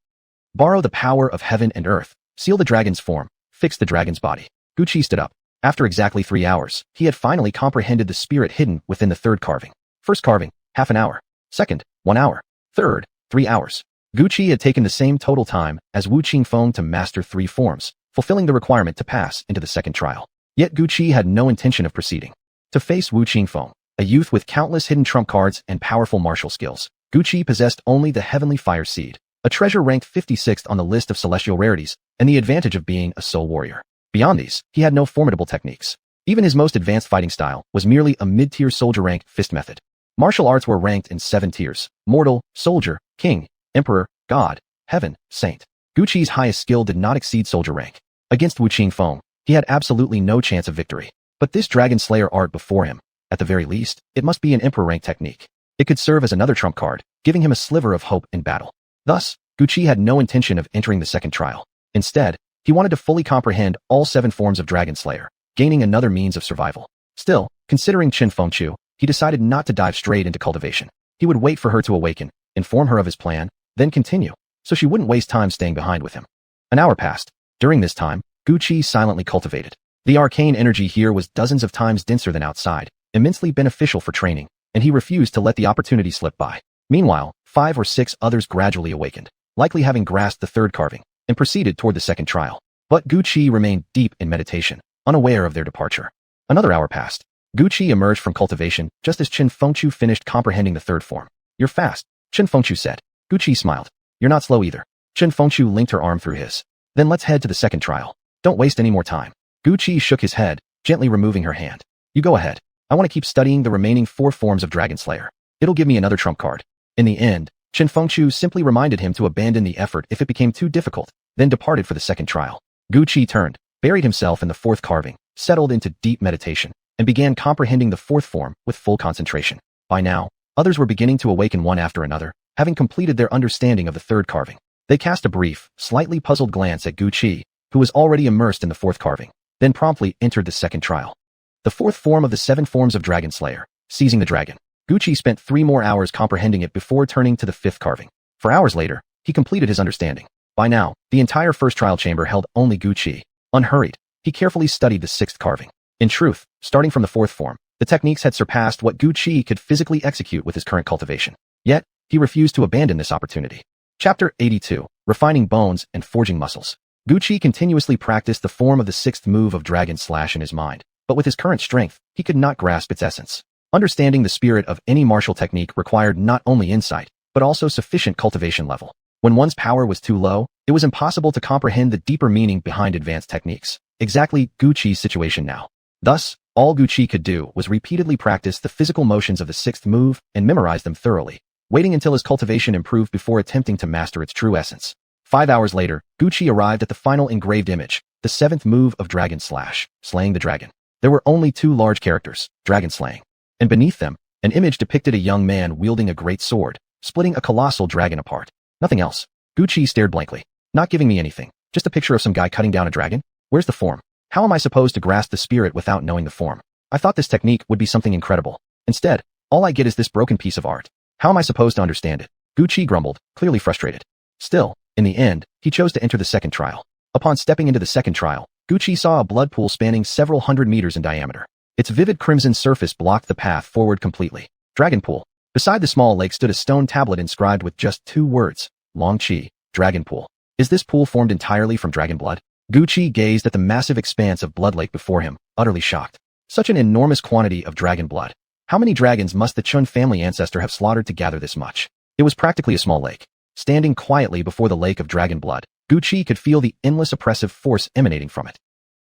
Borrow the power of heaven and earth, seal the dragon's form, fix the dragon's body. Gucci stood up. After exactly 3 hours, he had finally comprehended the spirit hidden within the third carving. First carving, half an hour. Second, 1 hour. Third, 3 hours. Gucci had taken the same total time as Wu Qingfeng to master 3 forms, fulfilling the requirement to pass into the second trial. Yet Gucci had no intention of proceeding. To face Wu Qingfeng, a youth with countless hidden trump cards and powerful martial skills, Gucci possessed only the heavenly fire seed, a treasure ranked 56th on the list of celestial rarities, and the advantage of being a soul warrior. Beyond these, he had no formidable techniques. Even his most advanced fighting style was merely a mid-tier soldier rank fist method. Martial arts were ranked in 7 tiers: mortal, soldier, king, emperor, god, heaven, saint. Guqi's highest skill did not exceed soldier rank. Against Wu Qingfeng, he had absolutely no chance of victory. But this Dragon Slayer art before him, at the very least, it must be an emperor rank technique. It could serve as another trump card, giving him a sliver of hope in battle. Thus, Guqi had no intention of entering the second trial. Instead, he wanted to fully comprehend all 7 forms of Dragon Slayer, gaining another means of survival. Still, considering Qin Fengqiu, he decided not to dive straight into cultivation. He would wait for her to awaken, inform her of his plan, then continue, so she wouldn't waste time staying behind with him. An hour passed. During this time, Guqi silently cultivated. The arcane energy here was dozens of times denser than outside, immensely beneficial for training, and he refused to let the opportunity slip by. Meanwhile, 5 or 6 others gradually awakened, likely having grasped the third carving, and proceeded toward the second trial. But Guqi remained deep in meditation, unaware of their departure. Another hour passed. Guqi emerged from cultivation just as Qin Fengqiu finished comprehending the third form. "You're fast," Qin Fengqiu said. Guqi smiled. "You're not slow either." Qin Fengqiu linked her arm through his. "Then let's head to the second trial. Don't waste any more time." Guqi shook his head, gently removing her hand. "You go ahead. I want to keep studying the remaining 4 forms of Dragon Slayer. It'll give me another trump card." In the end, Qin Fengqiu simply reminded him to abandon the effort if it became too difficult, then departed for the second trial. Guqi turned, buried himself in the 4th carving, settled into deep meditation, and began comprehending the 4th form with full concentration. By now, others were beginning to awaken one after another, having completed their understanding of the 3rd carving. They cast a brief, slightly puzzled glance at Guqi, who was already immersed in the 4th carving, then promptly entered the second trial. The 4th form of the 7 forms of Dragon Slayer, seizing the dragon. Guqi spent 3 more hours comprehending it before turning to the 5th carving. For hours later, he completed his understanding. By now, the entire first trial chamber held only Guqi. Unhurried, he carefully studied the 6th carving. In truth, starting from the 4th form, the techniques had surpassed what Guqi could physically execute with his current cultivation. Yet, he refused to abandon this opportunity. Chapter 82, Refining Bones and Forging Muscles. Guqi continuously practiced the form of the 6th move of Dragon Slash in his mind, but with his current strength, he could not grasp its essence. Understanding the spirit of any martial technique required not only insight, but also sufficient cultivation level. When one's power was too low, it was impossible to comprehend the deeper meaning behind advanced techniques. Exactly Guqi's situation now. Thus, all Guqi could do was repeatedly practice the physical motions of the 6th move and memorize them thoroughly, waiting until his cultivation improved before attempting to master its true essence. 5 hours later, Guqi arrived at the final engraved image, the 7th move of Dragon Slash, slaying the dragon. There were only 2 large characters, dragon slaying, and beneath them, an image depicted a young man wielding a great sword, splitting a colossal dragon apart. Nothing else. Guqi stared blankly. "Not giving me anything, just a picture of some guy cutting down a dragon? Where's the form? How am I supposed to grasp the spirit without knowing the form? I thought this technique would be something incredible. Instead, all I get is this broken piece of art. How am I supposed to understand it?" Guqi grumbled, clearly frustrated. Still, in the end, he chose to enter the second trial. Upon stepping into the second trial, Guqi saw a blood pool spanning several hundred meters in diameter. Its vivid crimson surface blocked the path forward completely. Dragon Pool. Beside the small lake stood a stone tablet inscribed with just 2 words, Long Qi, Dragon Pool. Is this pool formed entirely from dragon blood? Guqi gazed at the massive expanse of blood lake before him, utterly shocked. Such an enormous quantity of dragon blood. How many dragons must the Chun family ancestor have slaughtered to gather this much? It was practically a small lake. Standing quietly before the lake of dragon blood, Guqi could feel the endless oppressive force emanating from it.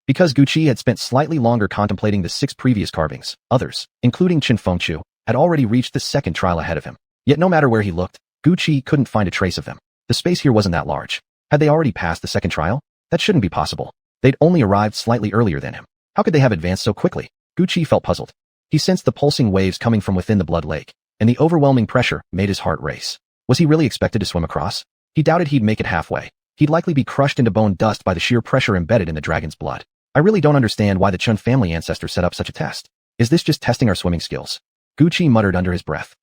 Because Guqi had spent slightly longer contemplating the 6 previous carvings, others, including Qin Fengqiu, had already reached the second trial ahead of him. Yet no matter where he looked, Guqi couldn't find a trace of them. The space here wasn't that large. Had they already passed the second trial? That shouldn't be possible. They'd only arrived slightly earlier than him. How could they have advanced so quickly? Guqi felt puzzled. He sensed the pulsing waves coming from within the blood lake, and the overwhelming pressure made his heart race. Was he really expected to swim across? He doubted he'd make it halfway. He'd likely be crushed into bone dust by the sheer pressure embedded in the dragon's blood. I really don't understand why the Chun family ancestor set up such a test. Is this just testing our swimming skills? Guqi muttered under his breath.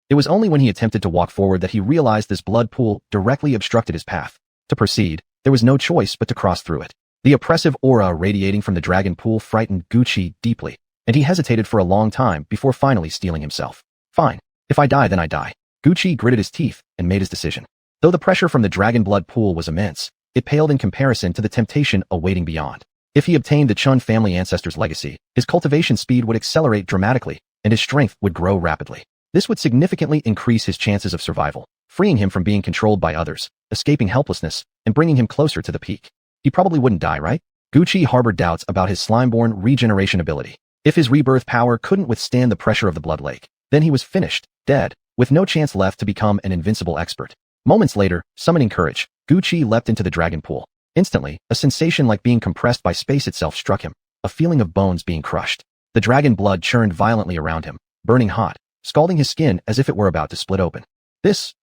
It was only when he attempted to walk forward that he realized this blood pool directly obstructed his path. To proceed, there was no choice but to cross through it. The oppressive aura radiating from the dragon pool frightened Guqi deeply, and he hesitated for a long time before finally steeling himself. Fine. If I die, then I die. Guqi gritted his teeth and made his decision. Though the pressure from the dragon blood pool was immense, it paled in comparison to the temptation awaiting beyond. If he obtained the Chun family ancestor's legacy, his cultivation speed would accelerate dramatically, and his strength would grow rapidly. This would significantly increase his chances of survival. freeing him from being controlled by others, escaping helplessness, and bringing him closer to the peak. He probably wouldn't die, right? Gucci harbored doubts about his slime-born regeneration ability. If his rebirth power couldn't withstand the pressure of the blood lake, then he was finished, dead, with no chance left to become an invincible expert. Moments later, summoning courage, Gucci leapt into the dragon pool. Instantly, a sensation like being compressed by space itself struck him, a feeling of bones being crushed. The dragon blood churned violently around him, burning hot, scalding his skin as if it were about to split open.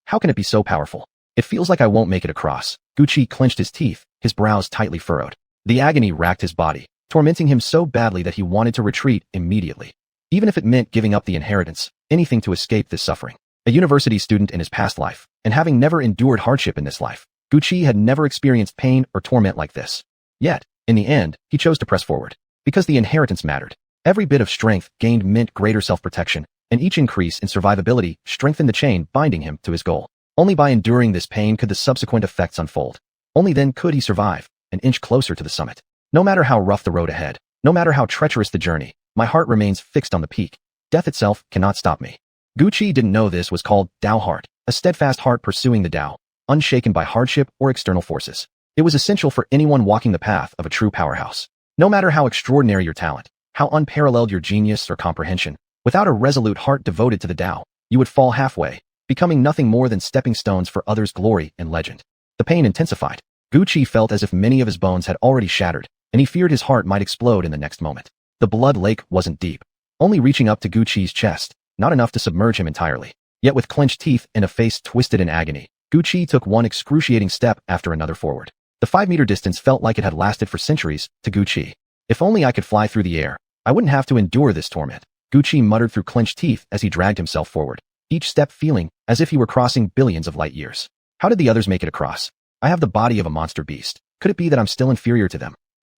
How can it be so powerful? It feels like I won't make it across. Gucci clenched his teeth, his brows tightly furrowed. The agony racked his body, tormenting him so badly that he wanted to retreat immediately. Even if it meant giving up the inheritance, anything to escape this suffering. A university student in his past life, and having never endured hardship in this life, Gucci had never experienced pain or torment like this. Yet, in the end, he chose to press forward. Because the inheritance mattered. Every bit of strength gained meant greater self-protection, and each increase in survivability strengthened the chain binding him to his goal. Only by enduring this pain could the subsequent effects unfold. Only then could he survive, an inch closer to the summit. No matter how rough the road ahead, no matter how treacherous the journey, my heart remains fixed on the peak. Death itself cannot stop me. Gucci didn't know this was called Daul heart, a steadfast heart pursuing the Daul, unshaken by hardship or external forces. It was essential for anyone walking the path of a true powerhouse. No matter how extraordinary your talent, how unparalleled your genius or comprehension, without a resolute heart devoted to the Daul, you would fall halfway, becoming nothing more than stepping stones for others' glory and legend. The pain intensified. Gucci felt as if many of his bones had already shattered, and he feared his heart might explode in the next moment. The blood lake wasn't deep, only reaching up to Gucci's chest, not enough to submerge him entirely. Yet with clenched teeth and a face twisted in agony, Gucci took one excruciating step after another forward. The 5-meter distance felt like it had lasted for centuries to Gucci. If only I could fly through the air, I wouldn't have to endure this torment, Gucci muttered through clenched teeth as he dragged himself forward, each step feeling as if he were crossing billions of light years. How did the others make it across? I have the body of a monster beast. Could it be that I'm still inferior to them?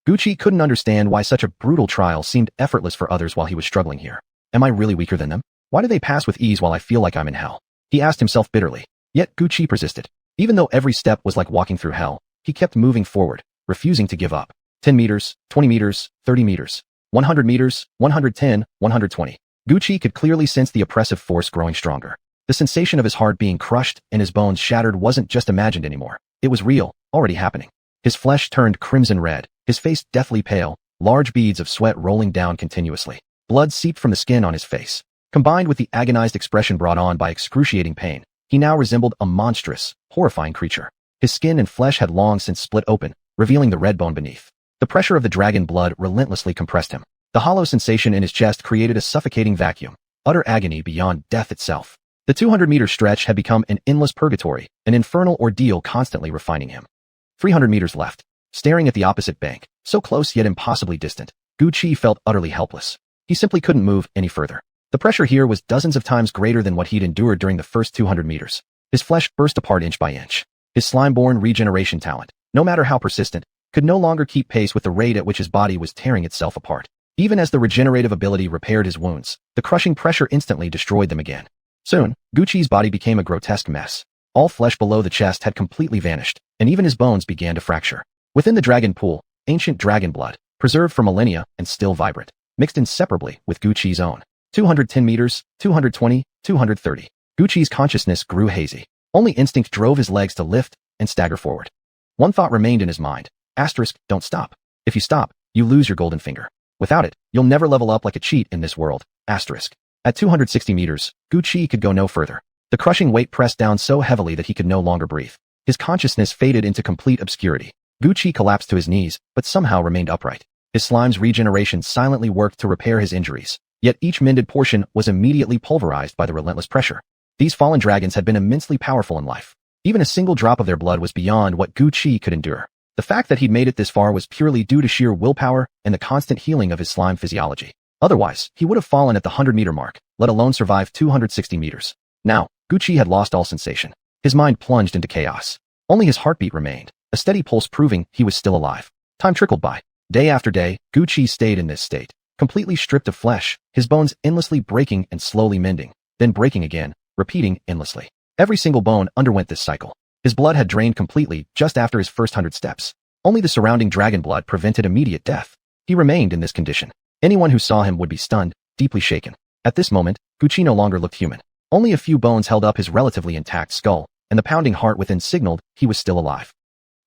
Gucci couldn't understand why such a brutal trial seemed effortless for others while he was struggling here. Am I really weaker than them? Why do they pass with ease while I feel like I'm in hell? He asked himself bitterly. Yet Gucci persisted. Even though every step was like walking through hell, he kept moving forward, refusing to give up. 10 meters, 20 meters, 30 meters, 100 meters, 110, 120. Gucci could clearly sense the oppressive force growing stronger. The sensation of his heart being crushed and his bones shattered wasn't just imagined anymore. It was real, already happening. His flesh turned crimson red, his face deathly pale, large beads of sweat rolling down continuously. Blood seeped from the skin on his face. Combined with the agonized expression brought on by excruciating pain, he now resembled a monstrous, horrifying creature. His skin and flesh had long since split open, revealing the red bone beneath. The pressure of the dragon blood relentlessly compressed him. The hollow sensation in his chest created a suffocating vacuum, utter agony beyond death itself. The 200-meter stretch had become an endless purgatory, an infernal ordeal constantly refining him. 300 meters left. Staring at the opposite bank, so close yet impossibly distant, Gucci felt utterly helpless. He simply couldn't move any further. The pressure here was dozens of times greater than what he'd endured during the first 200 meters. His flesh burst apart inch by inch. His slime-born regeneration talent, no matter how persistent, could no longer keep pace with the rate at which his body was tearing itself apart. Even as the regenerative ability repaired his wounds, the crushing pressure instantly destroyed them again. Soon, Gucci's body became a grotesque mess. All flesh below the chest had completely vanished, and even his bones began to fracture. Within the dragon pool, ancient dragon blood, preserved for millennia and still vibrant, mixed inseparably with Gucci's own. 210 meters, 220, 230. Gucci's consciousness grew hazy. Only instinct drove his legs to lift and stagger forward. One thought remained in his mind. Don't stop. If you stop, you lose your golden finger. Without it, you'll never level up like a cheat in this world. At 260 meters, Gucci could go no further. The crushing weight pressed down so heavily that he could no longer breathe. His consciousness faded into complete obscurity. Gucci collapsed to his knees, but somehow remained upright. His slime's regeneration silently worked to repair his injuries, yet each mended portion was immediately pulverized by the relentless pressure. These fallen dragons had been immensely powerful in life. Even a single drop of their blood was beyond what Gucci could endure. The fact that he'd made it this far was purely due to sheer willpower and the constant healing of his slime physiology. Otherwise, he would have fallen at the 100-meter mark, let alone survive 260 meters. Now, Gucci had lost all sensation. His mind plunged into chaos. Only his heartbeat remained, a steady pulse proving he was still alive. Time trickled by. Day after day, Gucci stayed in this state, completely stripped of flesh, his bones endlessly breaking and slowly mending, then breaking again, repeating endlessly. Every single bone underwent this cycle. His blood had drained completely just after his first 100 steps. Only the surrounding dragon blood prevented immediate death. He remained in this condition. Anyone who saw him would be stunned, deeply shaken. At this moment, Gucci no longer looked human. Only a few bones held up his relatively intact skull, and the pounding heart within signaled he was still alive.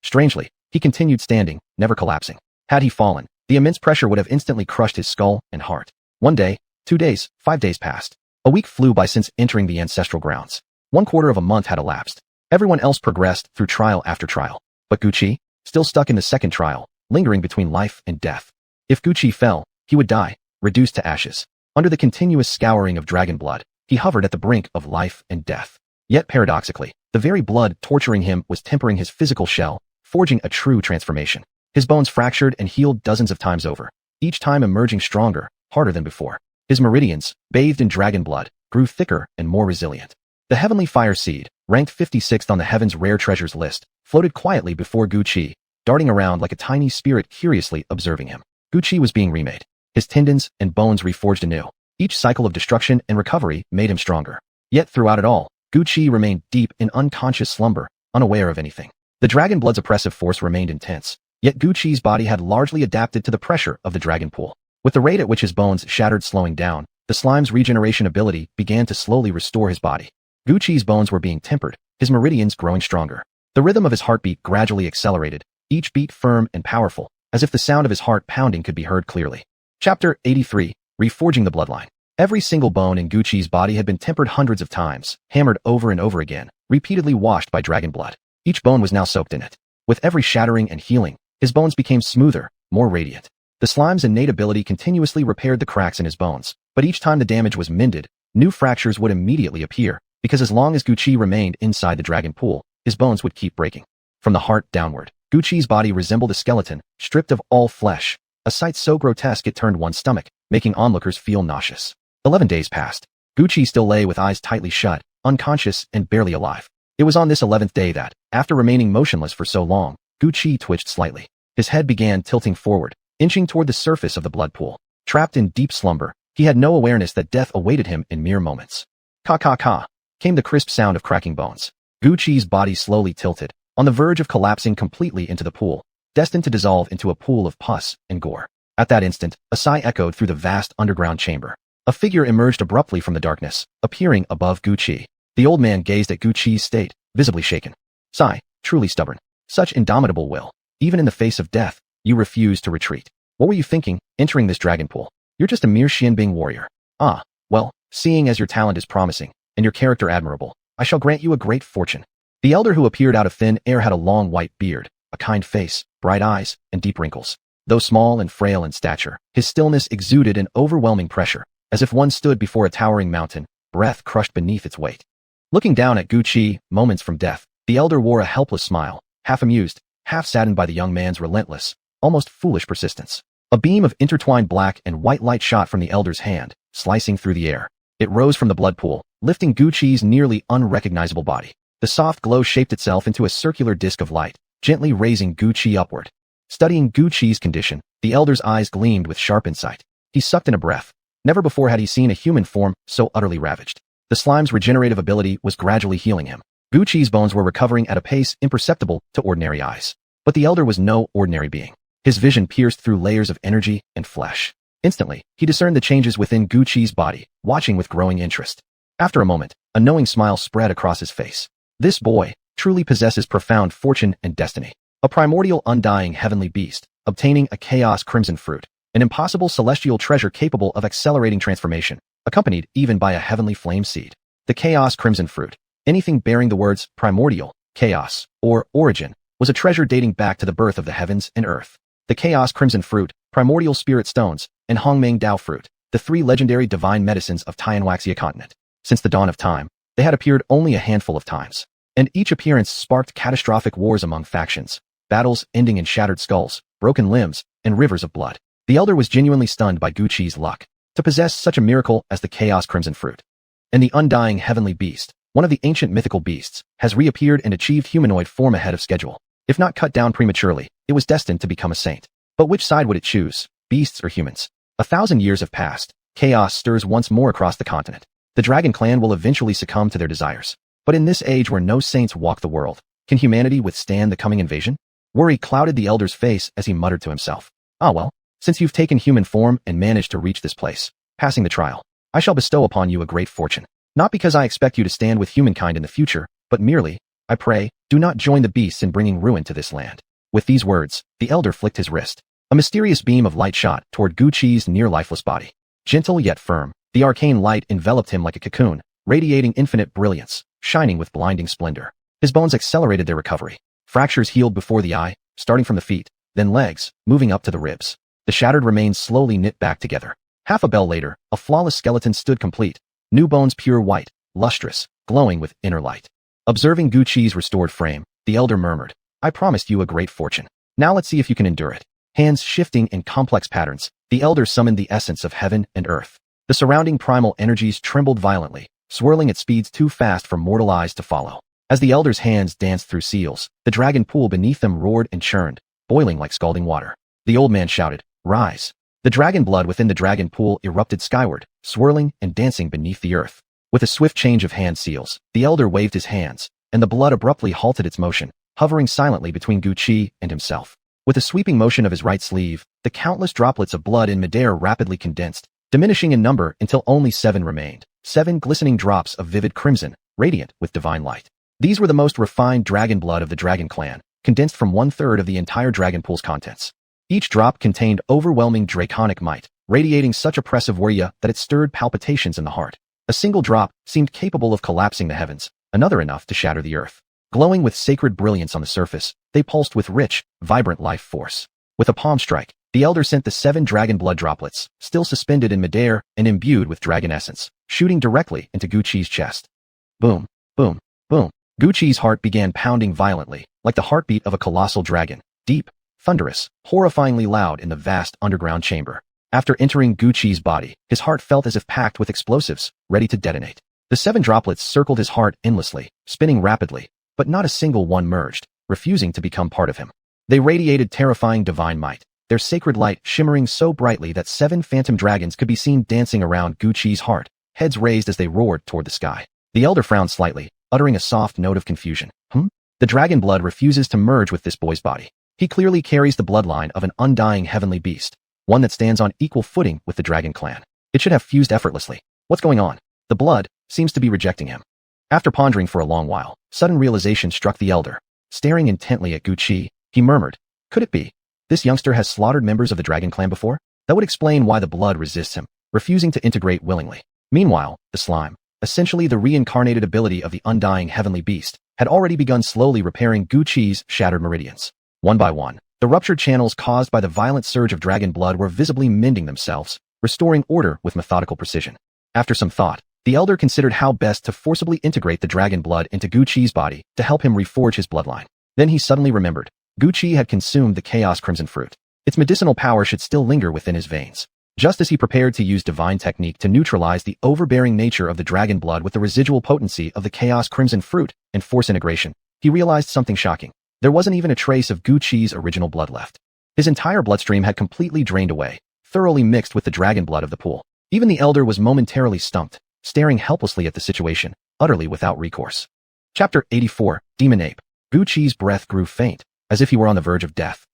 Strangely, he continued standing, never collapsing. Had he fallen, the immense pressure would have instantly crushed his skull and heart. 1 day, 2 days, 5 days passed. A week flew by since entering the ancestral grounds. 1/4 of a month had elapsed. Everyone else progressed through trial after trial. But Gucci, still stuck in the second trial, lingering between life and death. If Gucci fell, he would die, reduced to ashes. Under the continuous scouring of dragon blood, he hovered at the brink of life and death. Yet paradoxically, the very blood torturing him was tempering his physical shell, forging a true transformation. His bones fractured and healed dozens of times over, each time emerging stronger, harder than before. His meridians, bathed in dragon blood, grew thicker and more resilient. The heavenly fire seed, ranked 56th on the heaven's rare treasures list, floated quietly before Gucci, darting around like a tiny spirit curiously observing him. Gucci was being remade. His tendons and bones reforged anew. Each cycle of destruction and recovery made him stronger. Yet throughout it all, Gucci remained deep in unconscious slumber, unaware of anything. The dragon blood's oppressive force remained intense, yet Gucci's body had largely adapted to the pressure of the dragon pool. With the rate at which his bones shattered slowing down, the slime's regeneration ability began to slowly restore his body. Gucci's bones were being tempered, his meridians growing stronger. The rhythm of his heartbeat gradually accelerated, each beat firm and powerful, as if the sound of his heart pounding could be heard clearly. Chapter 83, Reforging the Bloodline. Every single bone in Gucci's body had been tempered hundreds of times, hammered over and over again, repeatedly washed by dragon blood. Each bone was now soaked in it. With every shattering and healing, his bones became smoother, more radiant. The slime's innate ability continuously repaired the cracks in his bones, but each time the damage was mended, new fractures would immediately appear, because as long as Gucci remained inside the dragon pool, his bones would keep breaking. From the heart downward, Gucci's body resembled a skeleton, stripped of all flesh, a sight so grotesque it turned one's stomach, making onlookers feel nauseous. 11 days passed. Gucci still lay with eyes tightly shut, unconscious and barely alive. It was on this 11th day that, after remaining motionless for so long, Gucci twitched slightly. His head began tilting forward, inching toward the surface of the blood pool. Trapped in deep slumber, he had no awareness that death awaited him in mere moments. Ka, came the crisp sound of cracking bones. Gucci's body slowly tilted, on the verge of collapsing completely into the pool, destined to dissolve into a pool of pus and gore. At that instant, a sigh echoed through the vast underground chamber. A figure emerged abruptly from the darkness, appearing above Gucci. The old man gazed at Gucci's state, visibly shaken. Sigh, truly stubborn. Such indomitable will. Even in the face of death, you refuse to retreat. What were you thinking, entering this dragon pool? You're just a mere Xianbing warrior. Ah, well, seeing as your talent is promising, and your character admirable, I shall grant you a great fortune. The elder who appeared out of thin air had a long white beard, a kind face, bright eyes, and deep wrinkles. Though small and frail in stature, his stillness exuded an overwhelming pressure, as if one stood before a towering mountain, breath crushed beneath its weight. Looking down at Gucci, moments from death, the elder wore a helpless smile, half amused, half saddened by the young man's relentless, almost foolish persistence. A beam of intertwined black and white light shot from the elder's hand, slicing through the air. It rose from the blood pool, lifting Gucci's nearly unrecognizable body. The soft glow shaped itself into a circular disc of light, gently raising Gucci upward. Studying Gucci's condition, the elder's eyes gleamed with sharp insight. He sucked in a breath. Never before had he seen a human form so utterly ravaged. The slime's regenerative ability was gradually healing him. Gucci's bones were recovering at a pace imperceptible to ordinary eyes. But the elder was no ordinary being. His vision pierced through layers of energy and flesh. Instantly, he discerned the changes within Gucci's body, watching with growing interest. After a moment, a knowing smile spread across his face. This boy truly possesses profound fortune and destiny. A primordial undying heavenly beast, obtaining a chaos crimson fruit, an impossible celestial treasure capable of accelerating transformation, accompanied even by a heavenly flame seed. The chaos crimson fruit, anything bearing the words primordial, chaos, or origin, was a treasure dating back to the birth of the heavens and earth. The chaos crimson fruit, primordial spirit stones, and Hongmeng Dao fruit, the 3 legendary divine medicines of Tianwaxia continent. Since the dawn of time, they had appeared only a handful of times, and each appearance sparked catastrophic wars among factions, battles ending in shattered skulls, broken limbs, and rivers of blood. The elder was genuinely stunned by Gucci's luck to possess such a miracle as the chaos crimson fruit. And the undying heavenly beast, one of the ancient mythical beasts, has reappeared and achieved humanoid form ahead of schedule. If not cut down prematurely, it was destined to become a saint. But which side would it choose, beasts or humans? 1,000 years have passed. Chaos stirs once more across the continent. The dragon clan will eventually succumb to their desires. But in this age where no saints walk the world, can humanity withstand the coming invasion? Worry clouded the elder's face as he muttered to himself. Ah well, since you've taken human form and managed to reach this place, passing the trial, I shall bestow upon you a great fortune. Not because I expect you to stand with humankind in the future, but merely I pray, do not join the beasts in bringing ruin to this land." With these words, the elder flicked his wrist. A mysterious beam of light shot toward Guqi's near-lifeless body. Gentle yet firm, the arcane light enveloped him like a cocoon, radiating infinite brilliance, shining with blinding splendor. His bones accelerated their recovery. Fractures healed before the eye, starting from the feet, then legs, moving up to the ribs. The shattered remains slowly knit back together. Half a bell later, a flawless skeleton stood complete, new bones pure white, lustrous, glowing with inner light. Observing Guqi's restored frame, the elder murmured, "I promised you a great fortune. Now let's see if you can endure it." Hands shifting in complex patterns, the elder summoned the essence of heaven and earth. The surrounding primal energies trembled violently, swirling at speeds too fast for mortal eyes to follow. As the elder's hands danced through seals, the dragon pool beneath them roared and churned, boiling like scalding water. The old man shouted, "Rise!" The dragon blood within the dragon pool erupted skyward, swirling and dancing beneath the earth. With a swift change of hand seals, the elder waved his hands, and the blood abruptly halted its motion, hovering silently between Guqi and himself. With a sweeping motion of his right sleeve, the countless droplets of blood in midair rapidly condensed, diminishing in number until only 7 remained. 7 glistening drops of vivid crimson, radiant with divine light. These were the most refined dragon blood of the dragon clan, condensed from 1/3 of the entire dragon pool's contents. Each drop contained overwhelming draconic might, radiating such oppressive warrior that it stirred palpitations in the heart. A single drop seemed capable of collapsing the heavens, another enough to shatter the earth. Glowing with sacred brilliance on the surface, they pulsed with rich, vibrant life force. With a palm strike, the elder sent the 7 dragon blood droplets, still suspended in midair and imbued with dragon essence, shooting directly into Guqi's chest. Boom, boom, boom. Guqi's heart began pounding violently, like the heartbeat of a colossal dragon, deep, thunderous, horrifyingly loud in the vast underground chamber. After entering Guqi's body, his heart felt as if packed with explosives, ready to detonate. The 7 droplets circled his heart endlessly, spinning rapidly, but not a single one merged, refusing to become part of him. They radiated terrifying divine might, their sacred light shimmering so brightly that 7 phantom dragons could be seen dancing around Guqi's heart, heads raised as they roared toward the sky. The elder frowned slightly, uttering a soft note of confusion. The dragon blood refuses to merge with this boy's body. He clearly carries the bloodline of an undying heavenly beast, one that stands on equal footing with the dragon clan. It should have fused effortlessly. What's going on? The blood seems to be rejecting him. After pondering for a long while, sudden realization struck the elder. Staring intently at Guqi, he murmured, "Could it be? This youngster has slaughtered members of the dragon clan before? That would explain why the blood resists him, refusing to integrate willingly." Meanwhile, the slime, essentially the reincarnated ability of the undying heavenly beast, had already begun slowly repairing Guqi's shattered meridians. One by one, the ruptured channels caused by the violent surge of dragon blood were visibly mending themselves, restoring order with methodical precision. After some thought, the elder considered how best to forcibly integrate the dragon blood into Guqi's body to help him reforge his bloodline. Then he suddenly remembered, Guqi had consumed the Chaos Crimson fruit. Its medicinal power should still linger within his veins. Just as he prepared to use divine technique to neutralize the overbearing nature of the dragon blood with the residual potency of the Chaos Crimson fruit and force integration, he realized something shocking. There wasn't even a trace of Guqi's original blood left. His entire bloodstream had completely drained away, thoroughly mixed with the dragon blood of the pool. Even the elder was momentarily stumped, staring helplessly at the situation, utterly without recourse. Chapter 84, Demon Ape. Guqi's breath grew faint, as if he were on the verge of death.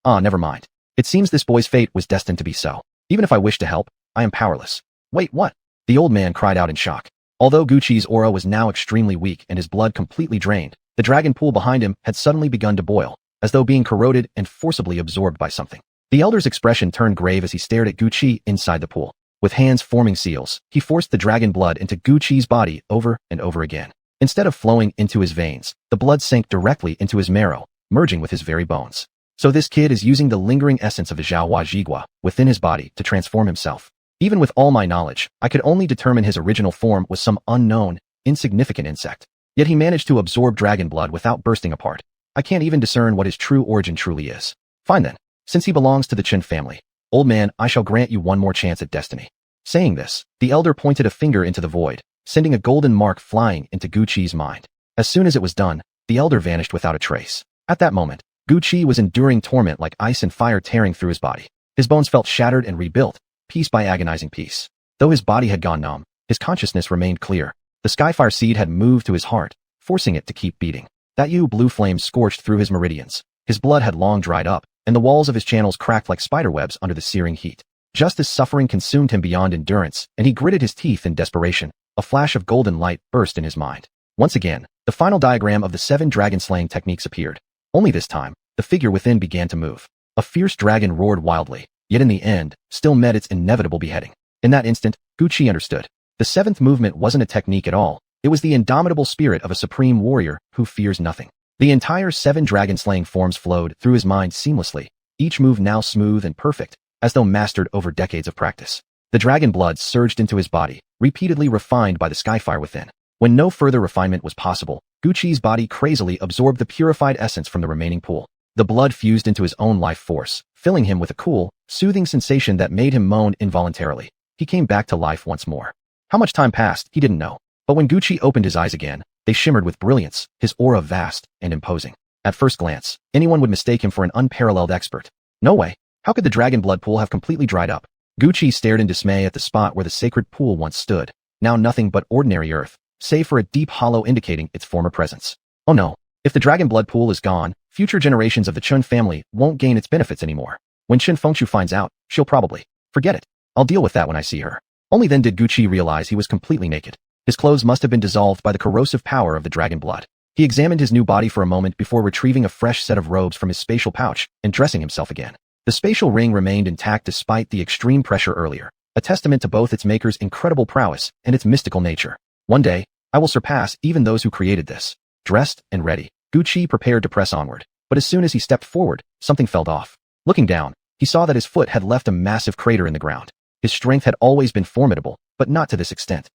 Never mind. It seems this boy's fate was destined to be so. Even if I wish to help, I am powerless. Wait, what? The old man cried out in shock. Although Guqi's aura was now extremely weak and his blood completely drained, the dragon pool behind him had suddenly begun to boil, as though being corroded and forcibly absorbed by something. The elder's expression turned grave as he stared at Guqi inside the pool. With hands forming seals, he forced the dragon blood into Guqi's body over and over again. Instead of flowing into his veins, the blood sank directly into his marrow, merging with his very bones. So this kid is using the lingering essence of the Zhaohua Jigua within his body to transform himself. Even with all my knowledge, I could only determine his original form was some unknown, insignificant insect. Yet he managed to absorb dragon blood without bursting apart. I can't even discern what his true origin truly is. Fine then. Since he belongs to the Chen family, old man, I shall grant you one more chance at destiny. Saying this, the elder pointed a finger into the void, sending a golden mark flying into Guqi's mind. As soon as it was done, the elder vanished without a trace. At that moment, Guqi was enduring torment like ice and fire tearing through his body. His bones felt shattered and rebuilt, piece by agonizing piece. Though his body had gone numb, his consciousness remained clear. The Skyfire seed had moved to his heart, forcing it to keep beating. That blue flame scorched through his meridians. His blood had long dried up, and the walls of his channels cracked like spiderwebs under the searing heat. Just as suffering consumed him beyond endurance, and he gritted his teeth in desperation, a flash of golden light burst in his mind. Once again, The final diagram of the 7 dragon-slaying techniques appeared. Only this time, the figure within began to move. A fierce dragon roared wildly, yet in the end, still met its inevitable beheading. In that instant, Gucci understood. The 7th movement wasn't a technique at all. It was the indomitable spirit of a supreme warrior who fears nothing. The entire 7 dragon-slaying forms flowed through his mind seamlessly, each move now smooth and perfect, as though mastered over decades of practice. The dragon blood surged into his body, repeatedly refined by the skyfire within. When no further refinement was possible, Gucci's body crazily absorbed the purified essence from the remaining pool. The blood fused into his own life force, filling him with a cool, soothing sensation that made him moan involuntarily. He came back to life once more. How much time passed, he didn't know. But when Gucci opened his eyes again, they shimmered with brilliance, his aura vast and imposing. At first glance, anyone would mistake him for an unparalleled expert. No way. How could the dragon blood pool have completely dried up? Gucci stared in dismay at the spot where the sacred pool once stood, now nothing but ordinary earth, save for a deep hollow indicating its former presence. Oh no. If the dragon blood pool is gone, future generations of the Chun family won't gain its benefits anymore. When Qin Fengshu finds out, she'll probably forget it. I'll deal with that when I see her. Only then did Gucci realize he was completely naked. His clothes must have been dissolved by the corrosive power of the dragon blood. He examined his new body for a moment before retrieving a fresh set of robes from his spatial pouch and dressing himself again. The spatial ring remained intact despite the extreme pressure earlier, a testament to both its maker's incredible prowess and its mystical nature. One day, I will surpass even those who created this. Dressed and ready, Gucci prepared to press onward, but as soon as he stepped forward, something felt off. Looking down, he saw that his foot had left a massive crater in the ground. His strength had always been formidable, but not to this extent.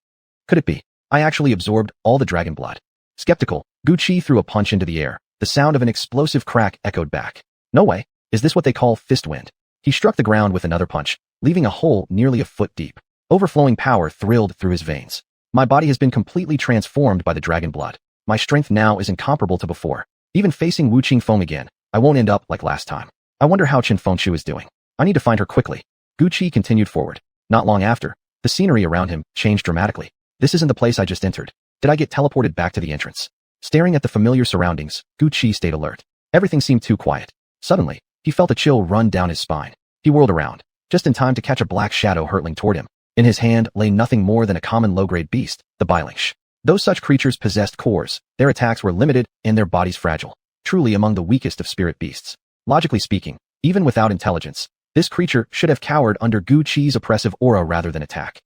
Could it be? I actually absorbed all the dragon blood. Skeptical, Gucci threw a punch into the air. The sound of an explosive crack echoed back. No way. Is this what they call fist wind? He struck the ground with another punch, leaving a hole nearly a foot deep. Overflowing power thrilled through his veins. My body has been completely transformed by the dragon blood. My strength now is incomparable to before. Even facing Wu Qingfeng again, I won't end up like last time. I wonder how Qin Fengshu is doing. I need to find her quickly. Gucci continued forward. Not long after, the scenery around him changed dramatically. This isn't the place I just entered. Did I get teleported back to the entrance? Staring at the familiar surroundings, Gucci stayed alert. Everything seemed too quiet. Suddenly, he felt a chill run down his spine. He whirled around, just in time to catch a black shadow hurtling toward him. In his hand lay nothing more than a common low-grade beast, the Bailing. Though such creatures possessed cores, their attacks were limited and their bodies fragile, truly among the weakest of spirit beasts. Logically speaking, even without intelligence, this creature should have cowered under Gucci's oppressive aura rather than attack.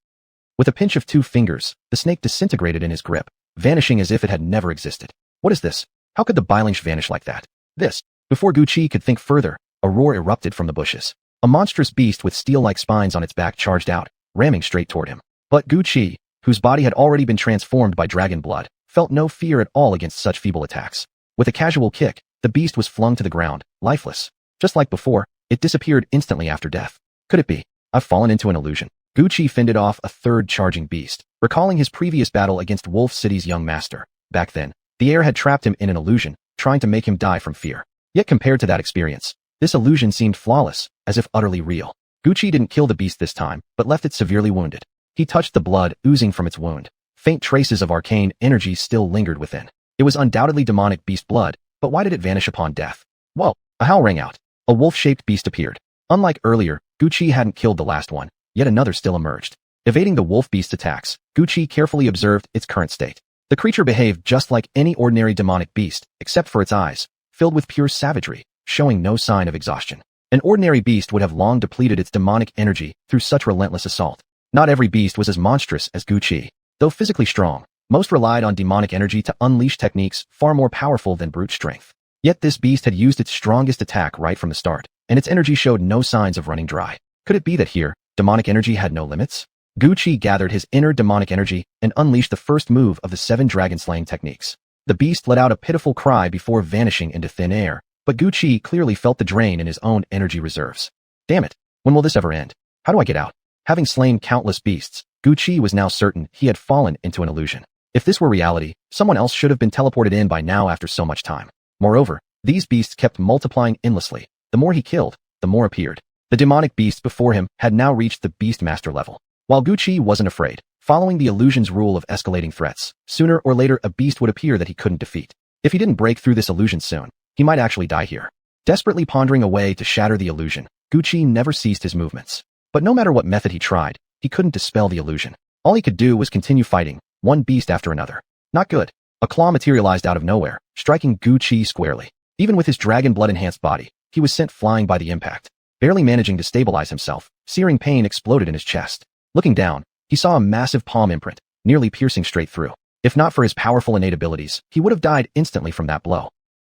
With a pinch of 2 fingers, the snake disintegrated in his grip, vanishing as if it had never existed. What is this? How could the Bailing vanish like that? This. Before Gucci could think further, a roar erupted from the bushes. A monstrous beast with steel-like spines on its back charged out, ramming straight toward him. But Gucci, whose body had already been transformed by dragon blood, felt no fear at all against such feeble attacks. With a casual kick, the beast was flung to the ground, lifeless. Just like before, it disappeared instantly after death. Could it be? I've fallen into an illusion. Gucci fended off a third charging beast, recalling his previous battle against Wolf City's young master. Back then, the air had trapped him in an illusion, trying to make him die from fear. Yet compared to that experience, this illusion seemed flawless, as if utterly real. Gucci didn't kill the beast this time, but left it severely wounded. He touched the blood oozing from its wound. Faint traces of arcane energy still lingered within. It was undoubtedly demonic beast blood, but why did it vanish upon death? Whoa! A howl rang out. A wolf-shaped beast appeared. Unlike earlier, Gucci hadn't killed the last one, yet another still emerged. Evading the wolf beast's attacks, Gucci carefully observed its current state. The creature behaved just like any ordinary demonic beast, except for its eyes, filled with pure savagery, showing no sign of exhaustion. An ordinary beast would have long depleted its demonic energy through such relentless assault. Not every beast was as monstrous as Gucci. Though physically strong, most relied on demonic energy to unleash techniques far more powerful than brute strength. Yet this beast had used its strongest attack right from the start, and its energy showed no signs of running dry. Could it be that here, demonic energy had no limits? Gucci gathered his inner demonic energy and unleashed the first move of the 7 dragon-slaying techniques. The beast let out a pitiful cry before vanishing into thin air, but Gucci clearly felt the drain in his own energy reserves. Damn it, when will this ever end? How do I get out? Having slain countless beasts, Gucci was now certain he had fallen into an illusion. If this were reality, someone else should have been teleported in by now after so much time. Moreover, these beasts kept multiplying endlessly. The more he killed, the more appeared. The demonic beasts before him had now reached the Beastmaster level. While Gucci wasn't afraid, following the illusion's rule of escalating threats, sooner or later a beast would appear that he couldn't defeat. If he didn't break through this illusion soon, he might actually die here. Desperately pondering a way to shatter the illusion, Gucci never ceased his movements. But no matter what method he tried, he couldn't dispel the illusion. All he could do was continue fighting, one beast after another. Not good. A claw materialized out of nowhere, striking Gu Qi squarely. Even with his dragon blood-enhanced body, he was sent flying by the impact. Barely managing to stabilize himself, searing pain exploded in his chest. Looking down, he saw a massive palm imprint, nearly piercing straight through. If not for his powerful innate abilities, he would have died instantly from that blow.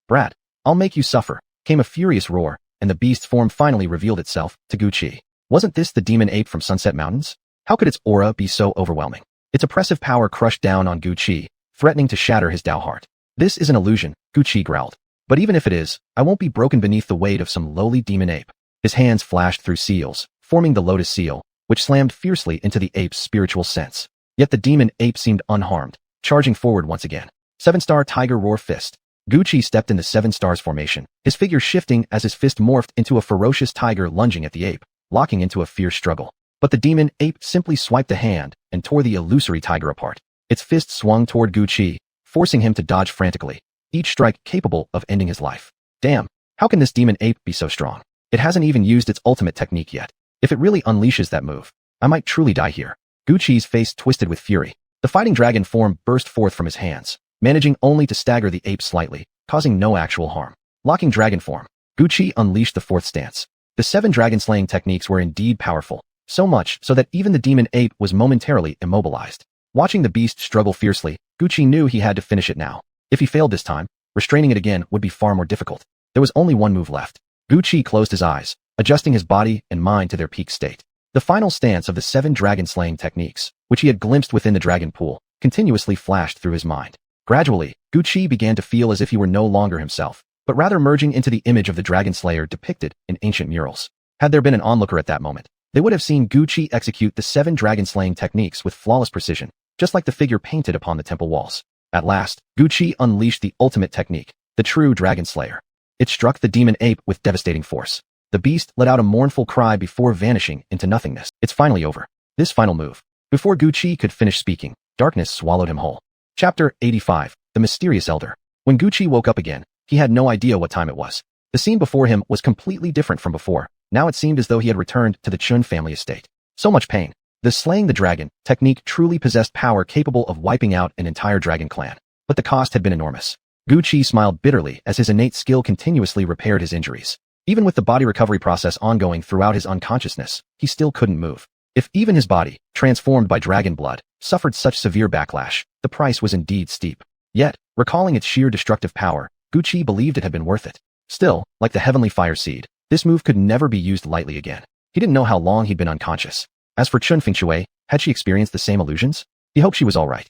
"Brat, I'll make you suffer," came a furious roar, and the beast's form finally revealed itself to Gu Qi. Wasn't this the demon ape from Sunset Mountains? How could its aura be so overwhelming? Its oppressive power crushed down on Gu Qi, threatening to shatter his Daul heart. "This is an illusion," Gu Qi growled. "But even if it is, I won't be broken beneath the weight of some lowly demon ape." His hands flashed through seals, forming the lotus seal, which slammed fiercely into the ape's spiritual sense. Yet the demon ape seemed unharmed, charging forward once again. Seven-star tiger roar fist. Gu Qi stepped in the 7 stars formation, his figure shifting as his fist morphed into a ferocious tiger lunging at the ape, locking into a fierce struggle. But the demon ape simply swiped a hand and tore the illusory tiger apart. Its fist swung toward Gu Qi, forcing him to dodge frantically, each strike capable of ending his life. Damn, how can this demon ape be so strong? It hasn't even used its ultimate technique yet. If it really unleashes that move, I might truly die here. Gu Qi's face twisted with fury. The fighting dragon form burst forth from his hands, managing only to stagger the ape slightly, causing no actual harm. Locking dragon form, Gu Qi unleashed the 4th stance. The 7 dragon-slaying techniques were indeed powerful, so much so that even the demon ape was momentarily immobilized. Watching the beast struggle fiercely, Gu Qi knew he had to finish it now. If he failed this time, restraining it again would be far more difficult. There was only one move left. Gu Qi closed his eyes, adjusting his body and mind to their peak state. The final stance of the 7 dragon-slaying techniques, which he had glimpsed within the dragon pool, continuously flashed through his mind. Gradually, Gu Qi began to feel as if he were no longer himself, but rather merging into the image of the dragon slayer depicted in ancient murals. Had there been an onlooker at that moment, they would have seen Gu Qi execute the 7 dragon-slaying techniques with flawless precision, just like the figure painted upon the temple walls. At last, Gu Qi unleashed the ultimate technique, the true dragon slayer. It struck the demon ape with devastating force. The beast let out a mournful cry before vanishing into nothingness. It's finally over. This final move. Before Gu Qi could finish speaking, darkness swallowed him whole. Chapter 85. The Mysterious Elder. When Gu Qi woke up again, he had no idea what time it was. The scene before him was completely different from before. Now it seemed as though he had returned to the Chun family estate. So much pain. The slaying the dragon technique truly possessed power capable of wiping out an entire dragon clan. But the cost had been enormous. Gu Qi smiled bitterly as his innate skill continuously repaired his injuries. Even with the body recovery process ongoing throughout his unconsciousness, he still couldn't move. If even his body, transformed by dragon blood, suffered such severe backlash, the price was indeed steep. Yet, recalling its sheer destructive power, Gu Qi believed it had been worth it. Still, like the heavenly fire seed, this move could never be used lightly again. He didn't know how long he'd been unconscious. As for Chun Fengshui, had she experienced the same illusions? He hoped she was all right.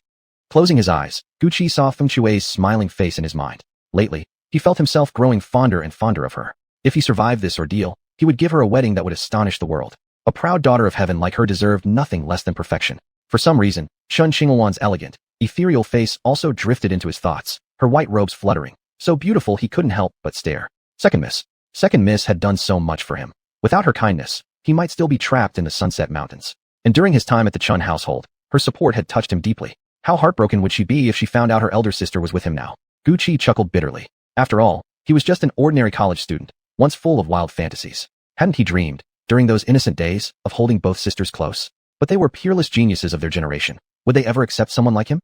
Closing his eyes, Gu Qi saw Fengshui's smiling face in his mind. Lately, he felt himself growing fonder and fonder of her. If he survived this ordeal, he would give her a wedding that would astonish the world. A proud daughter of heaven like her deserved nothing less than perfection. For some reason, Chun Xingluan's elegant, ethereal face also drifted into his thoughts, her white robes fluttering, so beautiful he couldn't help but stare. Second Miss had done so much for him. Without her kindness, he might still be trapped in the Sunset Mountains. And during his time at the Chun household, her support had touched him deeply. How heartbroken would she be if she found out her elder sister was with him now? Gu Qi chuckled bitterly. After all, he was just an ordinary college student, once full of wild fantasies. Hadn't he dreamed, during those innocent days, of holding both sisters close? But they were peerless geniuses of their generation. Would they ever accept someone like him?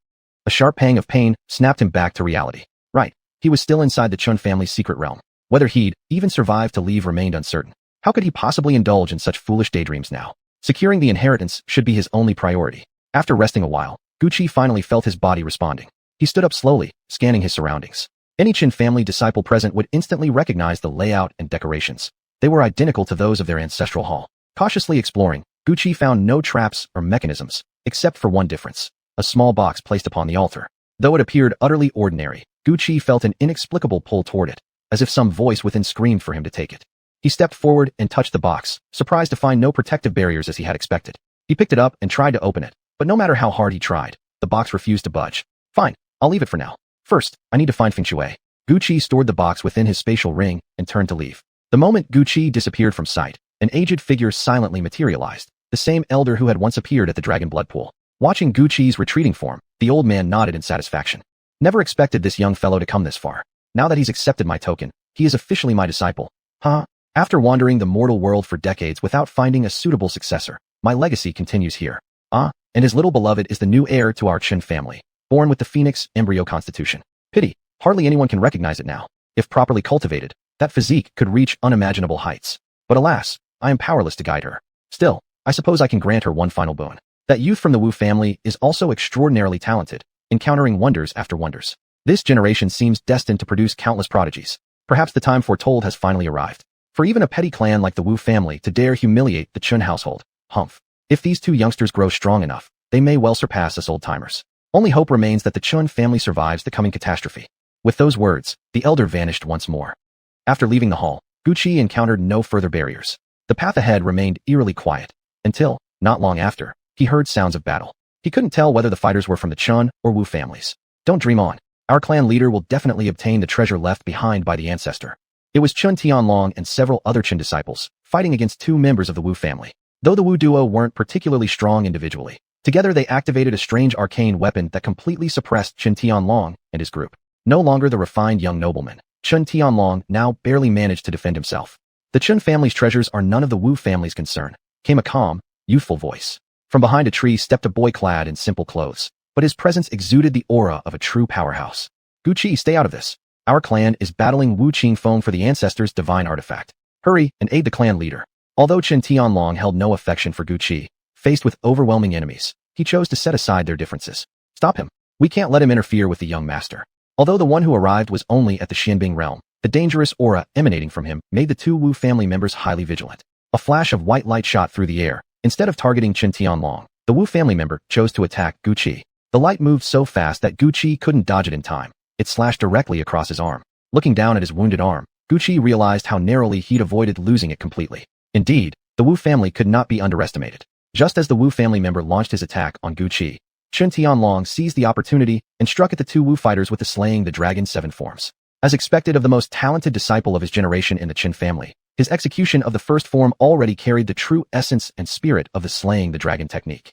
A sharp pang of pain snapped him back to reality. Right, he was still inside the Chun family's secret realm. Whether he'd even survive to leave remained uncertain. How could he possibly indulge in such foolish daydreams now? Securing the inheritance should be his only priority. After resting a while, Gu Qi finally felt his body responding. He stood up slowly, scanning his surroundings. Any Qin family disciple present would instantly recognize the layout and decorations. They were identical to those of their ancestral hall. Cautiously exploring, Gu Qi found no traps or mechanisms, except for one difference: a small box placed upon the altar. Though it appeared utterly ordinary, Gu Qi felt an inexplicable pull toward it, as if some voice within screamed for him to take it. He stepped forward and touched the box, surprised to find no protective barriers as he had expected. He picked it up and tried to open it, but no matter how hard he tried, the box refused to budge. Fine, I'll leave it for now. First, I need to find Fengshui. Gu Qi stored the box within his spatial ring and turned to leave. The moment Gu Qi disappeared from sight, an aged figure silently materialized, the same elder who had once appeared at the dragon blood pool. Watching Gu Qi's retreating form, the old man nodded in satisfaction. Never expected this young fellow to come this far. Now that he's accepted my token, he is officially my disciple. Huh? After wandering the mortal world for decades without finding a suitable successor, my legacy continues here. And his little beloved is the new heir to our Qin family. born with the phoenix embryo constitution. Pity, hardly anyone can recognize it now. If properly cultivated, that physique could reach unimaginable heights. But alas, I am powerless to guide her. Still, I suppose I can grant her one final boon. That youth from the Wu family is also extraordinarily talented, encountering wonders after wonders. This generation seems destined to produce countless prodigies. Perhaps the time foretold has finally arrived. For even a petty clan like the Wu family to dare humiliate the Chun household. Humph. If these two youngsters grow strong enough, they may well surpass us old-timers. Only hope remains that the Chun family survives the coming catastrophe. With those words, the elder vanished once more. After leaving the hall, Guqi encountered no further barriers. The path ahead remained eerily quiet, until, not long after, he heard sounds of battle. He couldn't tell whether the fighters were from the Chun or Wu families. Don't dream on. Our clan leader will definitely obtain the treasure left behind by the ancestor. It was Chun Tianlong and several other Chun disciples, fighting against two members of the Wu family. Though the Wu duo weren't particularly strong individually, together they activated a strange arcane weapon that completely suppressed Chun Tianlong and his group. No longer the refined young nobleman, Chun Tianlong now barely managed to defend himself. The Chun family's treasures are none of the Wu family's concern, came a calm, youthful voice. From behind a tree stepped a boy clad in simple clothes, but his presence exuded the aura of a true powerhouse. Guqi, stay out of this. Our clan is battling Wu Qingfeng for the ancestors' divine artifact. Hurry and aid the clan leader. Although Chen Tianlong held no affection for Guqi, faced with overwhelming enemies, he chose to set aside their differences. Stop him. We can't let him interfere with the young master. Although the one who arrived was only at the Xianbing realm, the dangerous aura emanating from him made the two Wu family members highly vigilant. A flash of white light shot through the air. Instead of targeting Chen Tianlong, the Wu family member chose to attack Guqi. The light moved so fast that Guqi couldn't dodge it in time. It slashed directly across his arm. Looking down at his wounded arm, Guqi realized how narrowly he'd avoided losing it completely. Indeed, the Wu family could not be underestimated. Just as the Wu family member launched his attack on Guqi, Chen Tianlong seized the opportunity and struck at the two Wu fighters with the slaying the dragon 7 forms. As expected of the most talented disciple of his generation in the Chen family, his execution of the first form already carried the true essence and spirit of the slaying the dragon technique.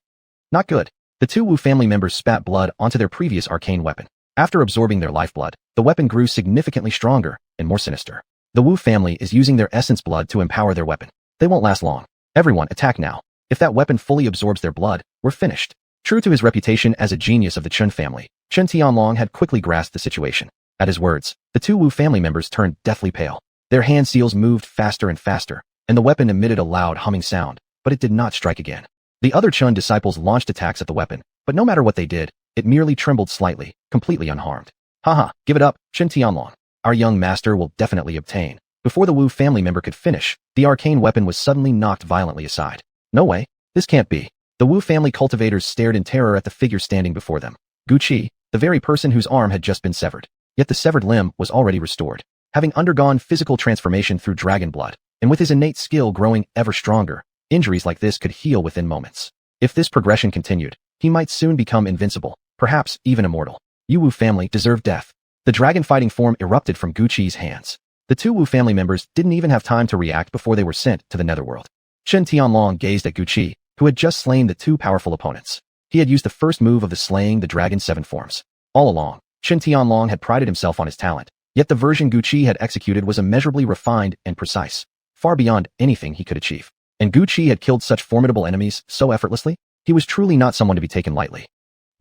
Not good. The two Wu family members spat blood onto their previous arcane weapon. After absorbing their lifeblood, the weapon grew significantly stronger and more sinister. The Wu family is using their essence blood to empower their weapon. They won't last long. Everyone, attack now. If that weapon fully absorbs their blood, we're finished. True to his reputation as a genius of the Chun family, Chen Tianlong had quickly grasped the situation. At his words, the two Wu family members turned deathly pale. Their hand seals moved faster and faster, and the weapon emitted a loud humming sound, but it did not strike again. The other Chun disciples launched attacks at the weapon, but no matter what they did, it merely trembled slightly, completely unharmed. Haha, give it up, Chen Tianlong. Our young master will definitely obtain. Before the Wu family member could finish, the arcane weapon was suddenly knocked violently aside. No way, this can't be. The Wu family cultivators stared in terror at the figure standing before them. Guqi, the very person whose arm had just been severed. Yet the severed limb was already restored. Having undergone physical transformation through dragon blood, and with his innate skill growing ever stronger, injuries like this could heal within moments. If this progression continued, he might soon become invincible, perhaps even immortal. You Wu family deserve death. The dragon fighting form erupted from Guqi's hands. The two Wu family members didn't even have time to react before they were sent to the netherworld. Chen Tianlong gazed at Guqi, who had just slain the two powerful opponents. He had used the first move of the slaying the dragon 7 forms. All along, Chen Tianlong had prided himself on his talent, yet the version Guqi had executed was immeasurably refined and precise, far beyond anything he could achieve. And Guqi had killed such formidable enemies so effortlessly, he was truly not someone to be taken lightly.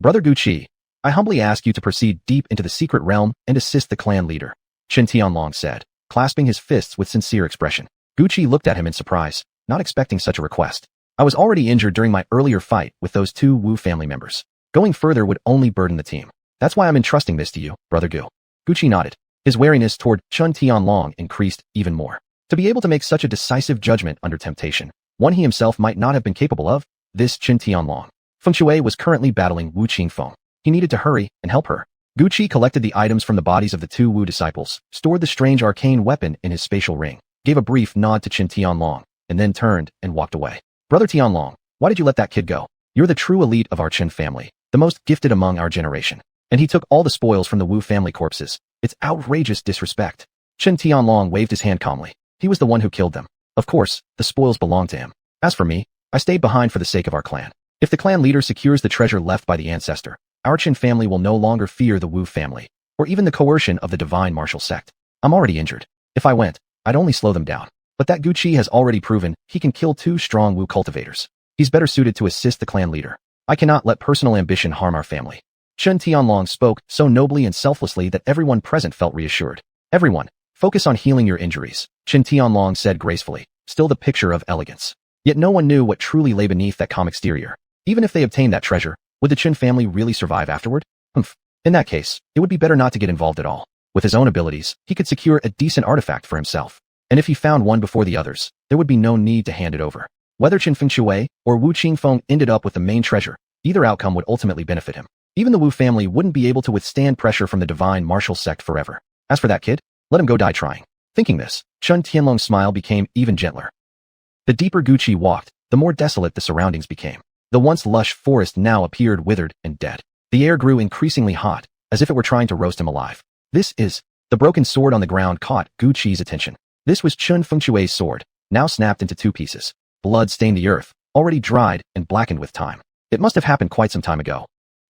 Brother Guqi, I humbly ask you to proceed deep into the secret realm and assist the clan leader, Chen Tianlong said, clasping his fists with sincere expression. Guqi looked at him in surprise, not expecting such a request. I was already injured during my earlier fight with those two Wu family members. Going further would only burden the team. That's why I'm entrusting this to you, Brother Gu. Guqi nodded. His wariness toward Chen Tianlong increased even more. To be able to make such a decisive judgment under temptation, one he himself might not have been capable of, this Chen Tianlong. Feng Shui was currently battling Wu Qingfeng. He needed to hurry and help her. Guqi collected the items from the bodies of the two Wu disciples, stored the strange arcane weapon in his spatial ring, gave a brief nod to Chen Tianlong, and then turned and walked away. Brother Tianlong, why did you let that kid go? You're the true elite of our Chen family, the most gifted among our generation. And he took all the spoils from the Wu family corpses. It's outrageous disrespect. Chen Tianlong waved his hand calmly. He was the one who killed them. Of course, the spoils belonged to him. As for me, I stayed behind for the sake of our clan. If the clan leader secures the treasure left by the ancestor, our Chen family will no longer fear the Wu family, or even the coercion of the divine martial sect. I'm already injured. If I went, I'd only slow them down. But that Guqi has already proven he can kill two strong Wu cultivators. He's better suited to assist the clan leader. I cannot let personal ambition harm our family. Chen Tianlong spoke so nobly and selflessly that everyone present felt reassured. Everyone, focus on healing your injuries, Chen Tianlong said gracefully, still the picture of elegance. Yet no one knew what truly lay beneath that calm exterior. Even if they obtained that treasure, would the Chen family really survive afterward? In that case, it would be better not to get involved at all. With his own abilities, he could secure a decent artifact for himself. And if he found one before the others, there would be no need to hand it over. Whether Chen Fengshui or Wu Qingfeng ended up with the main treasure, either outcome would ultimately benefit him. Even the Wu family wouldn't be able to withstand pressure from the divine martial sect forever. As for that kid, let him go die trying. Thinking this, Chen Tianlong's smile became even gentler. The deeper Guqi walked, the more desolate the surroundings became. The once lush forest now appeared withered and dead. The air grew increasingly hot, as if it were trying to roast him alive. The broken sword on the ground caught Guqi's attention. This was Chen Fengshui's sword, now snapped into 2 pieces. Blood stained the earth, already dried and blackened with time. It must have happened quite some time ago.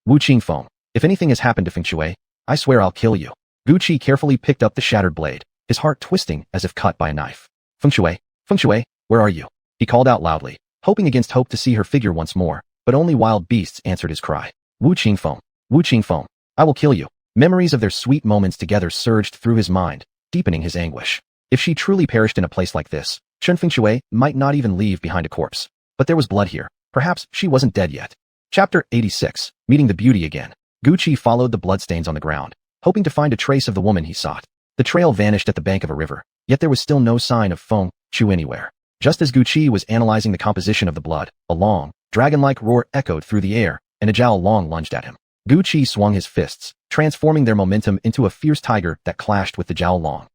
Wu Qingfeng, if anything has happened to Fengshui, I swear I'll kill you. Guqi carefully picked up the shattered blade, his heart twisting as if cut by a knife. Fengshui, where are you? He called out loudly, hoping against hope to see her figure once more, but only wild beasts answered his cry. Wu Qingfeng, I will kill you. Memories of their sweet moments together surged through his mind, deepening his anguish. If she truly perished in a place like this, Chen Fengshui might not even leave behind a corpse. But there was blood here. Perhaps she wasn't dead yet. Chapter 86, Meeting the Beauty Again. Guqi followed the bloodstains on the ground, hoping to find a trace of the woman he sought. The trail vanished at the bank of a river, yet there was still no sign of Feng Chu anywhere. Just as Guqi was analyzing the composition of the blood, a long, dragon-like roar echoed through the air, and a Zhao Long lunged at him. Guqi swung his fists, transforming their momentum into a fierce tiger that clashed with the Zhao Long.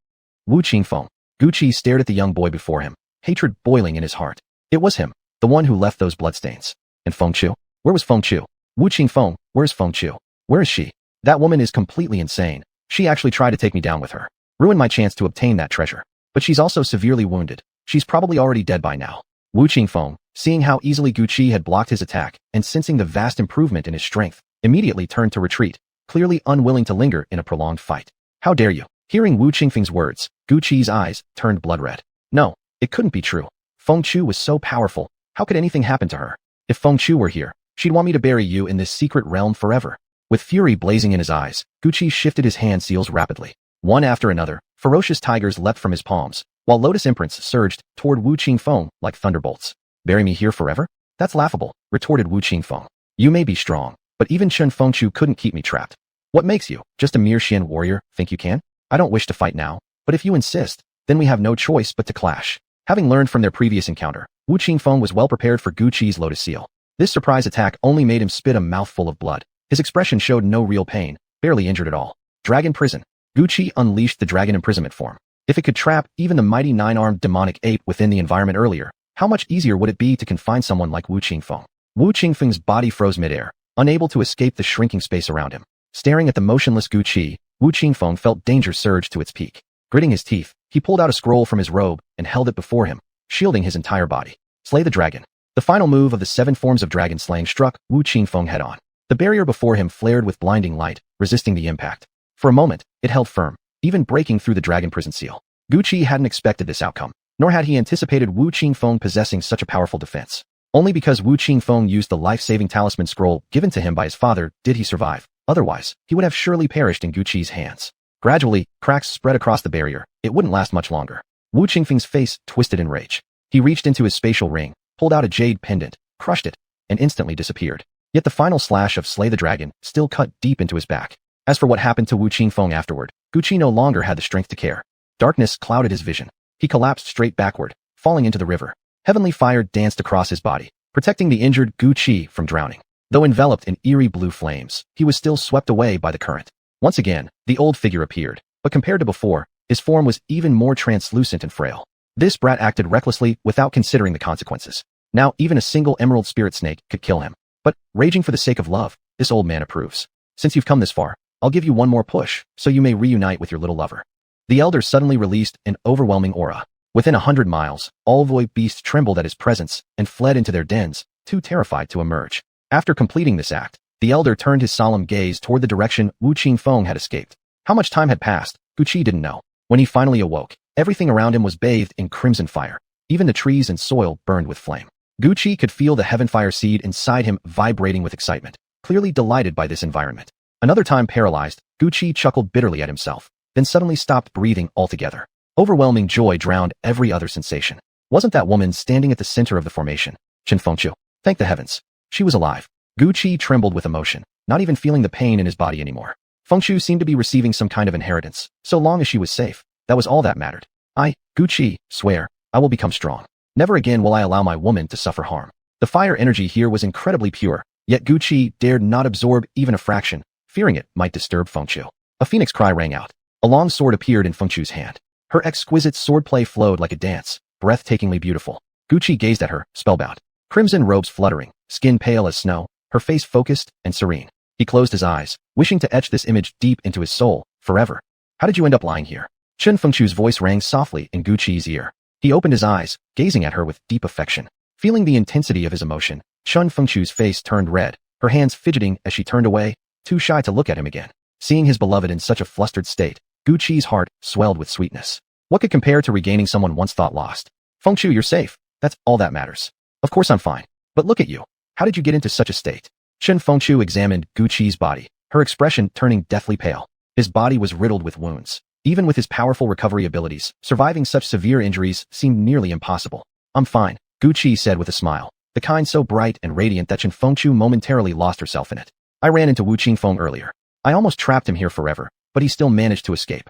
Wu Qingfeng. Guqi stared at the young boy before him, hatred boiling in his heart. It was him, the one who left those bloodstains. And Feng Chu? Where was Feng Chu? Wu Qingfeng, where's Feng Chu? Where is she? That woman is completely insane. She actually tried to take me down with her. Ruined my chance to obtain that treasure. But she's also severely wounded. She's probably already dead by now. Wu Qingfeng, seeing how easily Guqi had blocked his attack and sensing the vast improvement in his strength, immediately turned to retreat, clearly unwilling to linger in a prolonged fight. How dare you? Hearing Wu Qingfeng's words, Guqi's eyes turned blood red. No, it couldn't be true. Feng Chu was so powerful. How could anything happen to her? If Feng Chu were here, she'd want me to bury you in this secret realm forever. With fury blazing in his eyes, Guqi shifted his hand seals rapidly. One after another, ferocious tigers leapt from his palms, while lotus imprints surged toward Wu Qingfeng like thunderbolts. Bury me here forever? That's laughable, retorted Wu Qingfeng. You may be strong, but even Chen Fengchu couldn't keep me trapped. What makes you, just a mere Xian warrior, think you can? I don't wish to fight now, but if you insist, then we have no choice but to clash. Having learned from their previous encounter, Wu Qingfeng was well prepared for Guqi's lotus seal. This surprise attack only made him spit a mouthful of blood. His expression showed no real pain, barely injured at all. Dragon prison. Guqi unleashed the dragon imprisonment form. If it could trap even the mighty 9-armed demonic ape within the environment earlier, how much easier would it be to confine someone like Wu Qingfeng? Wu Qingfeng's body froze midair, unable to escape the shrinking space around him. Staring at the motionless Guqi, Wu Qingfeng felt danger surge to its peak. Gritting his teeth, he pulled out a scroll from his robe and held it before him, shielding his entire body. Slay the dragon. The final move of the 7 forms of dragon slaying struck Wu Qingfeng head on. The barrier before him flared with blinding light, resisting the impact. For a moment, it held firm, even breaking through the dragon prison seal. Guqi hadn't expected this outcome, nor had he anticipated Wu Qingfeng possessing such a powerful defense. Only because Wu Qingfeng used the life-saving talisman scroll given to him by his father did he survive. Otherwise, he would have surely perished in Guqi's hands. Gradually, cracks spread across the barrier. It wouldn't last much longer. Wu Qingfeng's face twisted in rage. He reached into his spatial ring, pulled out a jade pendant, crushed it, and instantly disappeared. Yet the final slash of Slay the Dragon still cut deep into his back. As for what happened to Wu Qingfeng afterward, Guqi no longer had the strength to care. Darkness clouded his vision. He collapsed straight backward, falling into the river. Heavenly fire danced across his body, protecting the injured Guqi from drowning. Though enveloped in eerie blue flames, he was still swept away by the current. Once again, the old figure appeared, but compared to before, his form was even more translucent and frail. This brat acted recklessly without considering the consequences. Now even a single emerald spirit snake could kill him. But, raging for the sake of love, this old man approves. Since you've come this far, I'll give you one more push, so you may reunite with your little lover. The elder suddenly released an overwhelming aura. Within 100 miles, all void beasts trembled at his presence and fled into their dens, too terrified to emerge. After completing this act, the elder turned his solemn gaze toward the direction Wu Qingfeng had escaped. How much time had passed, Guqi didn't know. When he finally awoke, everything around him was bathed in crimson fire. Even the trees and soil burned with flame. Guqi could feel the heaven fire seed inside him vibrating with excitement, clearly delighted by this environment. Another time paralyzed, Gu Qi chuckled bitterly at himself, then suddenly stopped breathing altogether. Overwhelming joy drowned every other sensation. Wasn't that woman standing at the center of the formation? Chen Fengqiu. Thank the heavens. She was alive. Gu Qi trembled with emotion, not even feeling the pain in his body anymore. Fengqiu seemed to be receiving some kind of inheritance. So long as she was safe, that was all that mattered. Gu Qi, swear, I will become strong. Never again will I allow my woman to suffer harm. The fire energy here was incredibly pure, yet Gu Qi dared not absorb even a fraction, fearing it might disturb Fengqiu. A phoenix cry rang out. A long sword appeared in Fengqiu's hand. Her exquisite swordplay flowed like a dance, breathtakingly beautiful. Gu Qi gazed at her, spellbound. Crimson robes fluttering, skin pale as snow, her face focused and serene. He closed his eyes, wishing to etch this image deep into his soul, forever. How did you end up lying here? Chen Fengqiu's voice rang softly in Gu Qi's ear. He opened his eyes, gazing at her with deep affection. Feeling the intensity of his emotion, Chen Fengqiu's face turned red, her hands fidgeting as she turned away, too shy to look at him again. Seeing his beloved in such a flustered state, Gu Qi's heart swelled with sweetness. What could compare to regaining someone once thought lost? Fengqiu, you're safe. That's all that matters. Of course I'm fine. But look at you. How did you get into such a state? Chen Fengqiu examined Gu Qi's body, her expression turning deathly pale. His body was riddled with wounds. Even with his powerful recovery abilities, surviving such severe injuries seemed nearly impossible. I'm fine, Gu Qi said with a smile, the kind so bright and radiant that Chen Fengqiu momentarily lost herself in it. I ran into Wu Qingfeng earlier. I almost trapped him here forever, but he still managed to escape.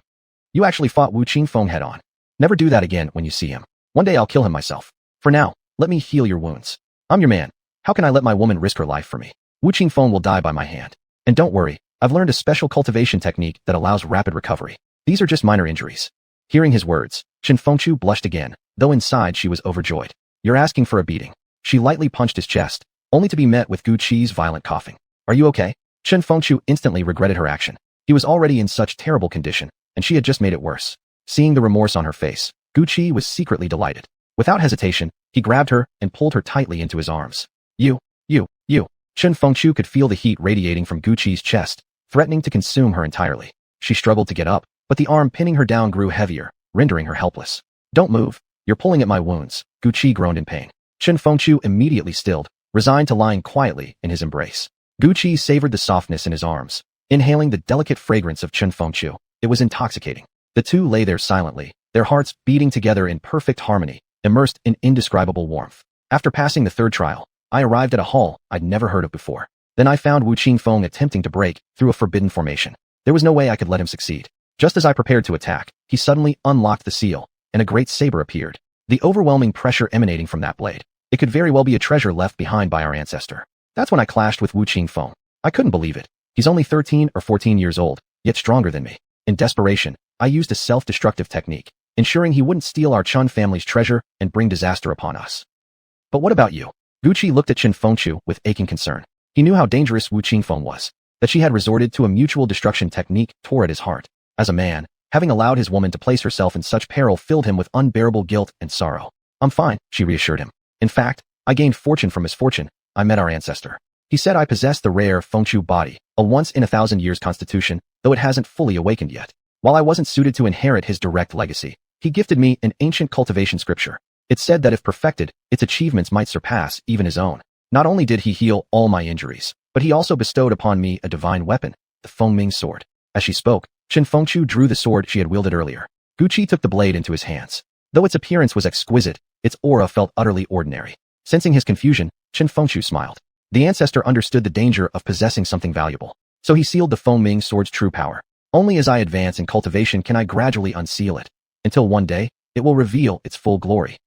You actually fought Wu Qingfeng head on. Never do that again when you see him. One day I'll kill him myself. For now, let me heal your wounds. I'm your man. How can I let my woman risk her life for me? Wu Qingfeng will die by my hand. And don't worry, I've learned a special cultivation technique that allows rapid recovery. These are just minor injuries. Hearing his words, Chen Fengqiu blushed again, though inside she was overjoyed. You're asking for a beating. She lightly punched his chest, only to be met with Gu Qi's violent coughing. Are you okay? Chen Fengqiu instantly regretted her action. He was already in such terrible condition, and she had just made it worse. Seeing the remorse on her face, Gu Qi was secretly delighted. Without hesitation, he grabbed her and pulled her tightly into his arms. You. Chen Fengqiu could feel the heat radiating from Gu Qi's chest, threatening to consume her entirely. She struggled to get up, but the arm pinning her down grew heavier, rendering her helpless. Don't move. You're pulling at my wounds, Gu Qi groaned in pain. Chen Fengqiu immediately stilled, resigned to lying quietly in his embrace. Gu Qi savored the softness in his arms, inhaling the delicate fragrance of Chen Fengqiu. It was intoxicating. The two lay there silently, their hearts beating together in perfect harmony, immersed in indescribable warmth. After passing the third trial, I arrived at a hall I'd never heard of before. Then I found Wu Qingfeng attempting to break through a forbidden formation. There was no way I could let him succeed. Just as I prepared to attack, he suddenly unlocked the seal, and a great saber appeared. The overwhelming pressure emanating from that blade. It could very well be a treasure left behind by our ancestor. That's when I clashed with Wu Qingfeng. I couldn't believe it. He's only 13 or 14 years old, yet stronger than me. In desperation, I used a self-destructive technique, ensuring he wouldn't steal our Chun family's treasure and bring disaster upon us. But what about you? Gu Qi looked at Chen Fengqiu with aching concern. He knew how dangerous Wu Qingfeng was, that she had resorted to a mutual destruction technique tore at his heart. As a man, having allowed his woman to place herself in such peril filled him with unbearable guilt and sorrow. I'm fine, she reassured him. In fact, I gained fortune from misfortune. I met our ancestor. He said I possessed the rare Fengqiu body, a once-in-a-thousand-years constitution, though it hasn't fully awakened yet. While I wasn't suited to inherit his direct legacy, he gifted me an ancient cultivation scripture. It said that if perfected, its achievements might surpass even his own. Not only did he heal all my injuries, but he also bestowed upon me a divine weapon, the Fengming sword. As she spoke, Chen Fengqiu drew the sword she had wielded earlier. Gu Qi took the blade into his hands. Though its appearance was exquisite, its aura felt utterly ordinary. Sensing his confusion, Chen Fengqiu smiled. The ancestor understood the danger of possessing something valuable, so he sealed the Fengming sword's true power. Only as I advance in cultivation can I gradually unseal it, until one day, it will reveal its full glory.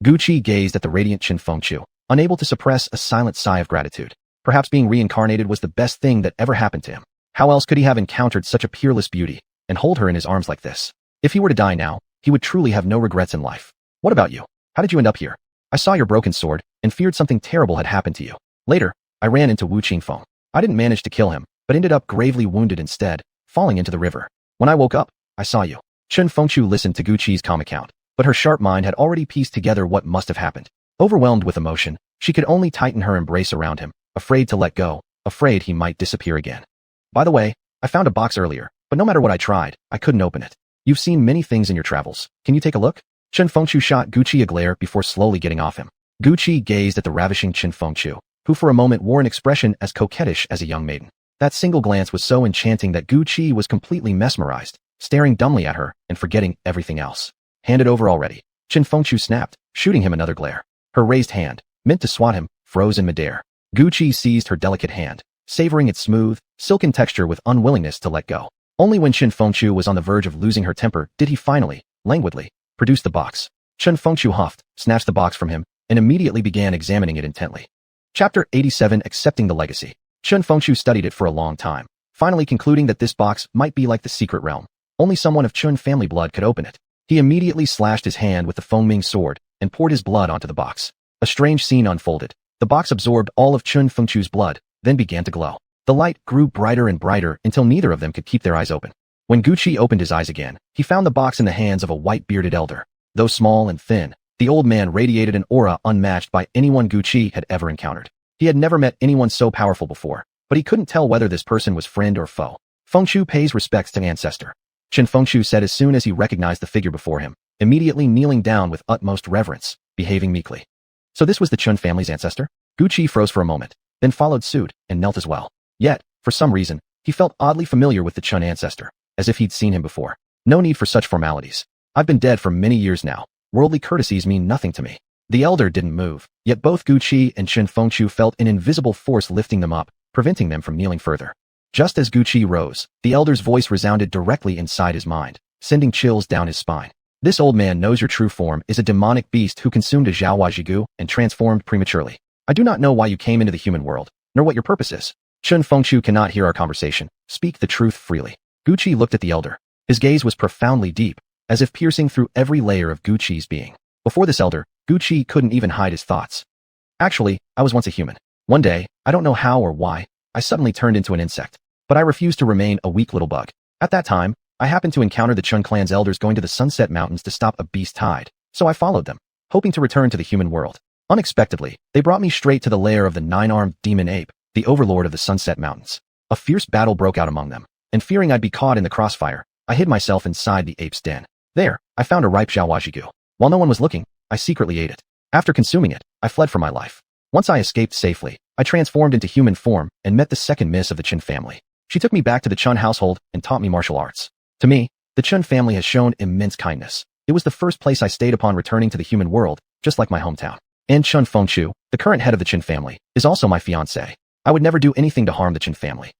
Gu Qi gazed at the radiant Chen Fengqiu, unable to suppress a silent sigh of gratitude. Perhaps being reincarnated was the best thing that ever happened to him. How else could he have encountered such a peerless beauty, and hold her in his arms like this? If he were to die now, he would truly have no regrets in life. What about you? How did you end up here? I saw your broken sword, and feared something terrible had happened to you. Later, I ran into Wu Qingfeng. I didn't manage to kill him, but ended up gravely wounded instead, falling into the river. When I woke up, I saw you. Chen Fengqiu listened to Gu Qi's calm account, but her sharp mind had already pieced together what must have happened. Overwhelmed with emotion, she could only tighten her embrace around him, afraid to let go, afraid he might disappear again. By the way, I found a box earlier, but no matter what I tried, I couldn't open it. You've seen many things in your travels. Can you take a look? Chen Fengqiu shot Gu Qi a glare before slowly getting off him. Gu Qi gazed at the ravishing Chen Fengqiu, who for a moment wore an expression as coquettish as a young maiden. That single glance was so enchanting that Gu Qi was completely mesmerized, staring dumbly at her and forgetting everything else. Hand it over already. Qin Fengchu snapped, shooting him another glare. Her raised hand, meant to swat him, froze in midair. Gu Qi seized her delicate hand, savoring its smooth, silken texture with unwillingness to let go. Only when Qin Fengchu was on the verge of losing her temper did he finally, languidly, produce the box. Qin Fengchu huffed, snatched the box from him, and immediately began examining it intently. Chapter 87 Accepting the Legacy. Qin Fengchu studied it for a long time, finally concluding that this box might be like the secret realm. Only someone of Qin family blood could open it. He immediately slashed his hand with the Fengming sword and poured his blood onto the box. A strange scene unfolded. The box absorbed all of Qin Fengchu's blood, then began to glow. The light grew brighter and brighter until neither of them could keep their eyes open. When Gu Qi opened his eyes again, he found the box in the hands of a white-bearded elder. Though small and thin, the old man radiated an aura unmatched by anyone Gu Qi had ever encountered. He had never met anyone so powerful before, but he couldn't tell whether this person was friend or foe. Fengchu pays respects to ancestor. Qin Fengchu said as soon as he recognized the figure before him, immediately kneeling down with utmost reverence, behaving meekly. So this was the Qin family's ancestor? Gu Qi froze for a moment, then followed suit and knelt as well. Yet, for some reason, he felt oddly familiar with the Qin ancestor, as if he'd seen him before. No need for such formalities. I've been dead for many years now. Worldly courtesies mean nothing to me. The elder didn't move, yet both Gu Qi and Qin Fengchu felt an invisible force lifting them up, preventing them from kneeling further. Just as Gu Qi rose, the elder's voice resounded directly inside his mind, sending chills down his spine. This old man knows your true form is a demonic beast who consumed a Zhaohua Jigu and transformed prematurely. I do not know why you came into the human world, nor what your purpose is. Qin Fengchu cannot hear our conversation. Speak the truth freely. Gu Qi looked at the elder. His gaze was profoundly deep, as if piercing through every layer of Gu Qi's being. Before this elder, Gu Qi couldn't even hide his thoughts. Actually, I was once a human. One day, I don't know how or why, I suddenly turned into an insect. But I refused to remain a weak little bug. At that time, I happened to encounter the Qin clan's elders going to the Sunset Mountains to stop a beast tide, so I followed them, hoping to return to the human world. Unexpectedly, they brought me straight to the lair of the nine-armed demon ape, the overlord of the Sunset Mountains. A fierce battle broke out among them, and fearing I'd be caught in the crossfire, I hid myself inside the ape's den. There, I found a ripe Zhaohua Jigu. While no one was looking, I secretly ate it. After consuming it, I fled for my life. Once I escaped safely, I transformed into human form and met the second miss of the Qin family. She took me back to the Qin household and taught me martial arts. To me, the Qin family has shown immense kindness. It was the first place I stayed upon returning to the human world, just like my hometown. And Qin Fengchu, the current head of the Qin family, is also my fiancé. I would never do anything to harm the Qin family.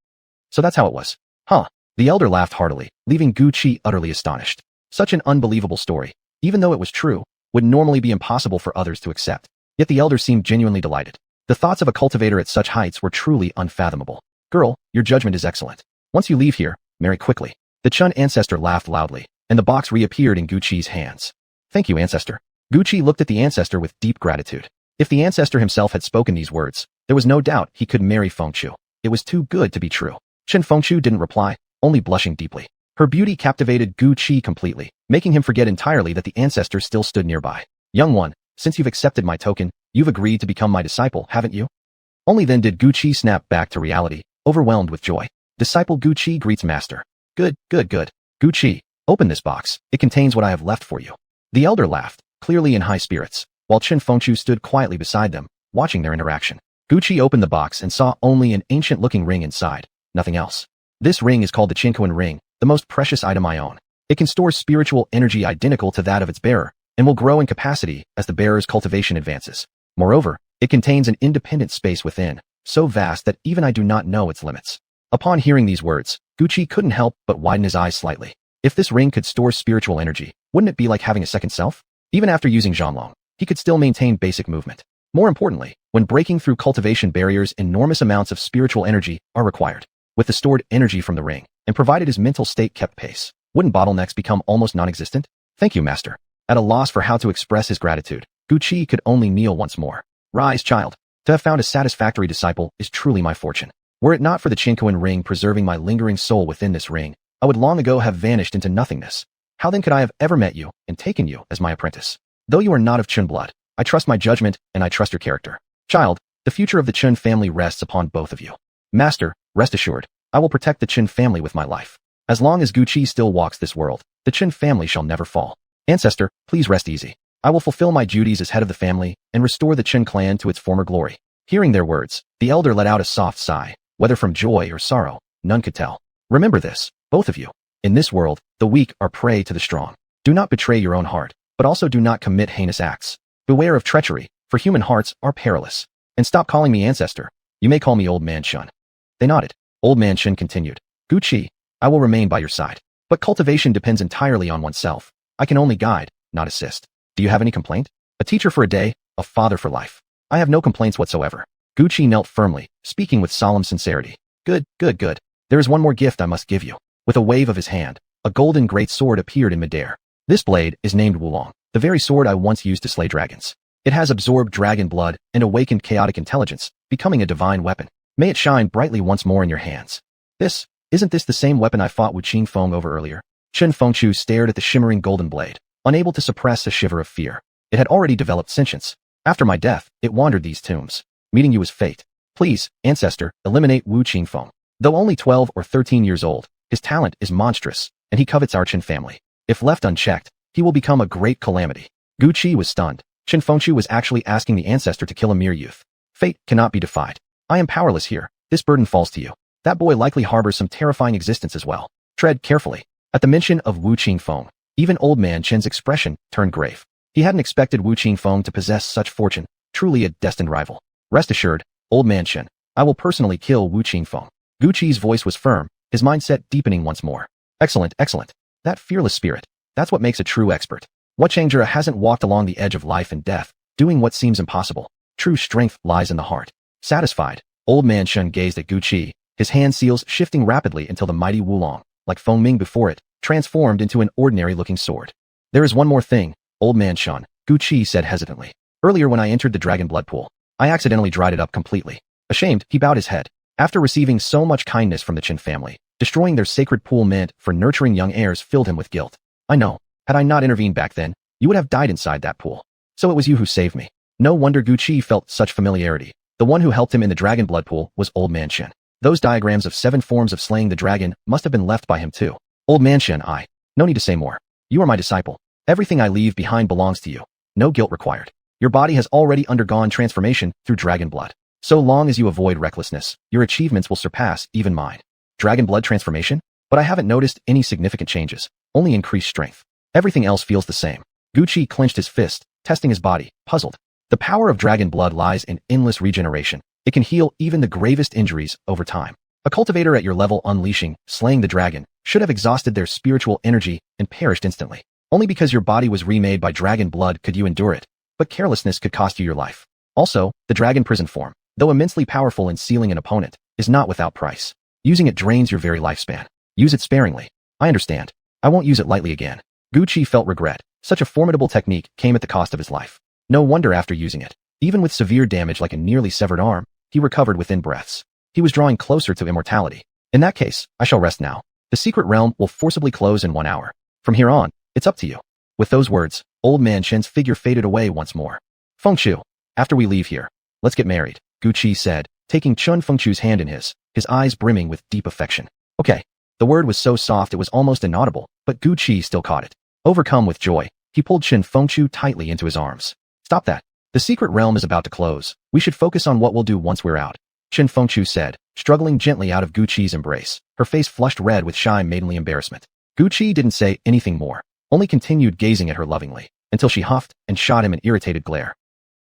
So that's how it was. Huh. The elder laughed heartily, leaving Gu Qi utterly astonished. Such an unbelievable story, even though it was true, would normally be impossible for others to accept. Yet the elder seemed genuinely delighted. The thoughts of a cultivator at such heights were truly unfathomable. Girl, your judgment is excellent. Once you leave here, marry quickly. The Qin ancestor laughed loudly, and the box reappeared in Gu Qi's hands. Thank you, ancestor. Gu Qi looked at the ancestor with deep gratitude. If the ancestor himself had spoken these words, there was no doubt he could marry Fengchu. It was too good to be true. Qin Fengchu didn't reply, only blushing deeply. Her beauty captivated Gu Qi completely, making him forget entirely that the ancestor still stood nearby. Young one, since you've accepted my token, you've agreed to become my disciple, haven't you? Only then did Gu Qi snap back to reality, overwhelmed with joy. Disciple Gu Qi greets master. Good, good, good. Gu Qi, open this box. It contains what I have left for you. The elder laughed, clearly in high spirits, while Qin Fengchu stood quietly beside them, watching their interaction. Gu Qi opened the box and saw only an ancient-looking ring inside, nothing else. This ring is called the Qinkuan ring, the most precious item I own. It can store spiritual energy identical to that of its bearer, and will grow in capacity as the bearer's cultivation advances. Moreover, it contains an independent space within, so vast that even I do not know its limits. Upon hearing these words, Gu Qi couldn't help but widen his eyes slightly. If this ring could store spiritual energy, wouldn't it be like having a second self? Even after using Zhanglong, he could still maintain basic movement. More importantly, when breaking through cultivation barriers, enormous amounts of spiritual energy are required. With the stored energy from the ring, and provided his mental state kept pace, wouldn't bottlenecks become almost non-existent? Thank you, master. At a loss for how to express his gratitude, Gu Qi could only kneel once more. Rise, child. To have found a satisfactory disciple is truly my fortune. Were it not for the Qinkuan ring preserving my lingering soul within this ring, I would long ago have vanished into nothingness. How then could I have ever met you and taken you as my apprentice? Though you are not of Qin blood, I trust my judgment and I trust your character. Child, the future of the Qin family rests upon both of you. Master, rest assured, I will protect the Qin family with my life. As long as Gu Qi still walks this world, the Qin family shall never fall. Ancestor, please rest easy. I will fulfill my duties as head of the family and restore the Qin clan to its former glory. Hearing their words, the elder let out a soft sigh, Whether from joy or sorrow, none could tell. Remember this, both of you. In this world, the weak are prey to the strong. Do not betray your own heart, but also do not commit heinous acts. Beware of treachery, for human hearts are perilous. And stop calling me ancestor. You may call me Old Man Shun. They nodded. Old Man Shun continued. Gu Qi, I will remain by your side. But cultivation depends entirely on oneself. I can only guide, not assist. Do you have any complaint? A teacher for a day, a father for life. I have no complaints whatsoever. Gu Qi knelt firmly, speaking with solemn sincerity. Good, good, good. There is one more gift I must give you. With a wave of his hand, a golden great sword appeared in midair. This blade is named Wulong, the very sword I once used to slay dragons. It has absorbed dragon blood and awakened chaotic intelligence, becoming a divine weapon. May it shine brightly once more in your hands. Isn't this the same weapon I fought Wu Qingfeng over earlier? Chen Fengchu stared at the shimmering golden blade, unable to suppress a shiver of fear. It had already developed sentience. After my death, it wandered these tombs. Meeting you was fate. Please, ancestor, eliminate Wu Qingfeng. Though only 12 or 13 years old, his talent is monstrous, and he covets our Chen family. If left unchecked, he will become a great calamity. Gu Qi was stunned. Chen Fengchu was actually asking the ancestor to kill a mere youth. Fate cannot be defied. I am powerless here. This burden falls to you. That boy likely harbors some terrifying existence as well. Tread carefully. At the mention of Wu Qingfeng, even Old Man Chen's expression turned grave. He hadn't expected Wu Qingfeng to possess such fortune, truly a destined rival. Rest assured, Old Man Chen, I will personally kill Wu Qingfeng. Gu Qi's voice was firm, his mindset deepening once more. Excellent, excellent. That fearless spirit. That's what makes a true expert. What Changjia hasn't walked along the edge of life and death, doing what seems impossible. True strength lies in the heart. Satisfied, Old Man Shun gazed at Gu Qi, his hand seals shifting rapidly until the mighty Wulong, like Feng Ming before it, transformed into an ordinary-looking sword. There is one more thing, Old Man Shun, Gu Qi said hesitantly. Earlier when I entered the dragon blood pool, I accidentally dried it up completely. Ashamed, he bowed his head. After receiving so much kindness from the Chen family, destroying their sacred pool meant for nurturing young heirs filled him with guilt. I know. Had I not intervened back then, you would have died inside that pool. So it was you who saved me. No wonder Gu Qi felt such familiarity. The one who helped him in the dragon blood pool was Old Man Shen. Those diagrams of 7 forms of slaying the dragon must have been left by him too. Old Man Shen, no need to say more. You are my disciple. Everything I leave behind belongs to you. No guilt required. Your body has already undergone transformation through dragon blood. So long as you avoid recklessness, your achievements will surpass even mine. Dragon blood transformation? But I haven't noticed any significant changes, only increased strength. Everything else feels the same. Gu Qi clenched his fist, testing his body, puzzled. The power of dragon blood lies in endless regeneration. It can heal even the gravest injuries over time. A cultivator at your level unleashing, slaying the dragon, should have exhausted their spiritual energy and perished instantly. Only because your body was remade by dragon blood could you endure it. But carelessness could cost you your life. Also, the dragon prison form, though immensely powerful in sealing an opponent, is not without price. Using it drains your very lifespan. Use it sparingly. I understand. I won't use it lightly again. Gu Qi felt regret. Such a formidable technique came at the cost of his life. No wonder after using it, even with severe damage like a nearly severed arm, he recovered within breaths. He was drawing closer to immortality. In that case, I shall rest now. The secret realm will forcibly close in 1 hour. From here on, it's up to you. With those words, Old Man Shen's figure faded away once more. Fengchu, after we leave here, let's get married, Gu Qi said, taking Chun Fengchu's hand in his eyes brimming with deep affection. Okay. The word was so soft it was almost inaudible, but Gu Qi still caught it. Overcome with joy, he pulled Chen Fengchu tightly into his arms. Stop that. The secret realm is about to close. We should focus on what we'll do once we're out. Chen Fengchu said, struggling gently out of Gu Qi's embrace, her face flushed red with shy maidenly embarrassment. Gu Qi didn't say anything more, only continued gazing at her lovingly, until she huffed and shot him an irritated glare.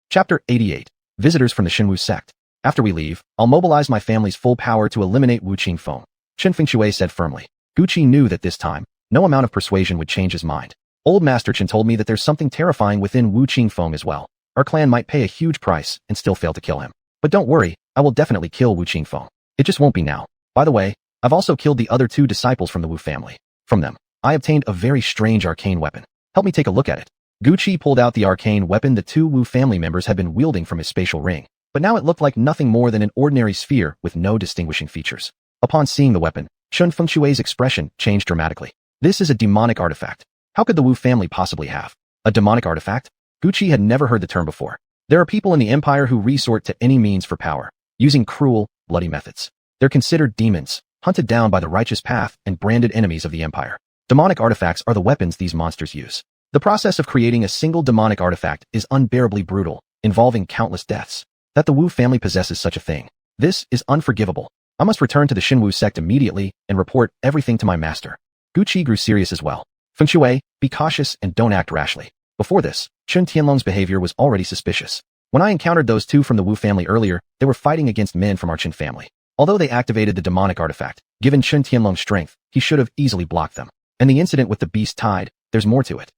Chapter 88. Visitors from the Shenwu sect. After we leave, I'll mobilize my family's full power to eliminate Wu Qingfeng, Chen Fengxue said firmly. Gu Qi knew that this time, no amount of persuasion would change his mind. Old Master Chen told me that there's something terrifying within Wu Qingfeng as well. Our clan might pay a huge price and still fail to kill him. But don't worry, I will definitely kill Wu Qingfeng. It just won't be now. By the way, I've also killed the other 2 disciples from the Wu family. From them, I obtained a very strange arcane weapon. Help me take a look at it. Gu Qi pulled out the arcane weapon the 2 Wu family members had been wielding from his spatial ring, but now it looked like nothing more than an ordinary sphere with no distinguishing features. Upon seeing the weapon, Chun Fengxue's expression changed dramatically. This is a demonic artifact. How could the Wu family possibly have a demonic artifact? Gu Qi had never heard the term before. There are people in the empire who resort to any means for power, using cruel, bloody methods. They're considered demons, hunted down by the righteous path and branded enemies of the empire. Demonic artifacts are the weapons these monsters use. The process of creating a single demonic artifact is unbearably brutal, involving countless deaths. That the Wu family possesses such a thing. This is unforgivable. I must return to the Xinwu sect immediately and report everything to my master. Gu Qi grew serious as well. Feng Shui, be cautious and don't act rashly. Before this, Chen Tianlong's behavior was already suspicious. When I encountered those two from the Wu family earlier, they were fighting against men from our Chen family. Although they activated the demonic artifact, given Chen Tianlong's strength, he should have easily blocked them. And the incident with the beast tide, there's more to it.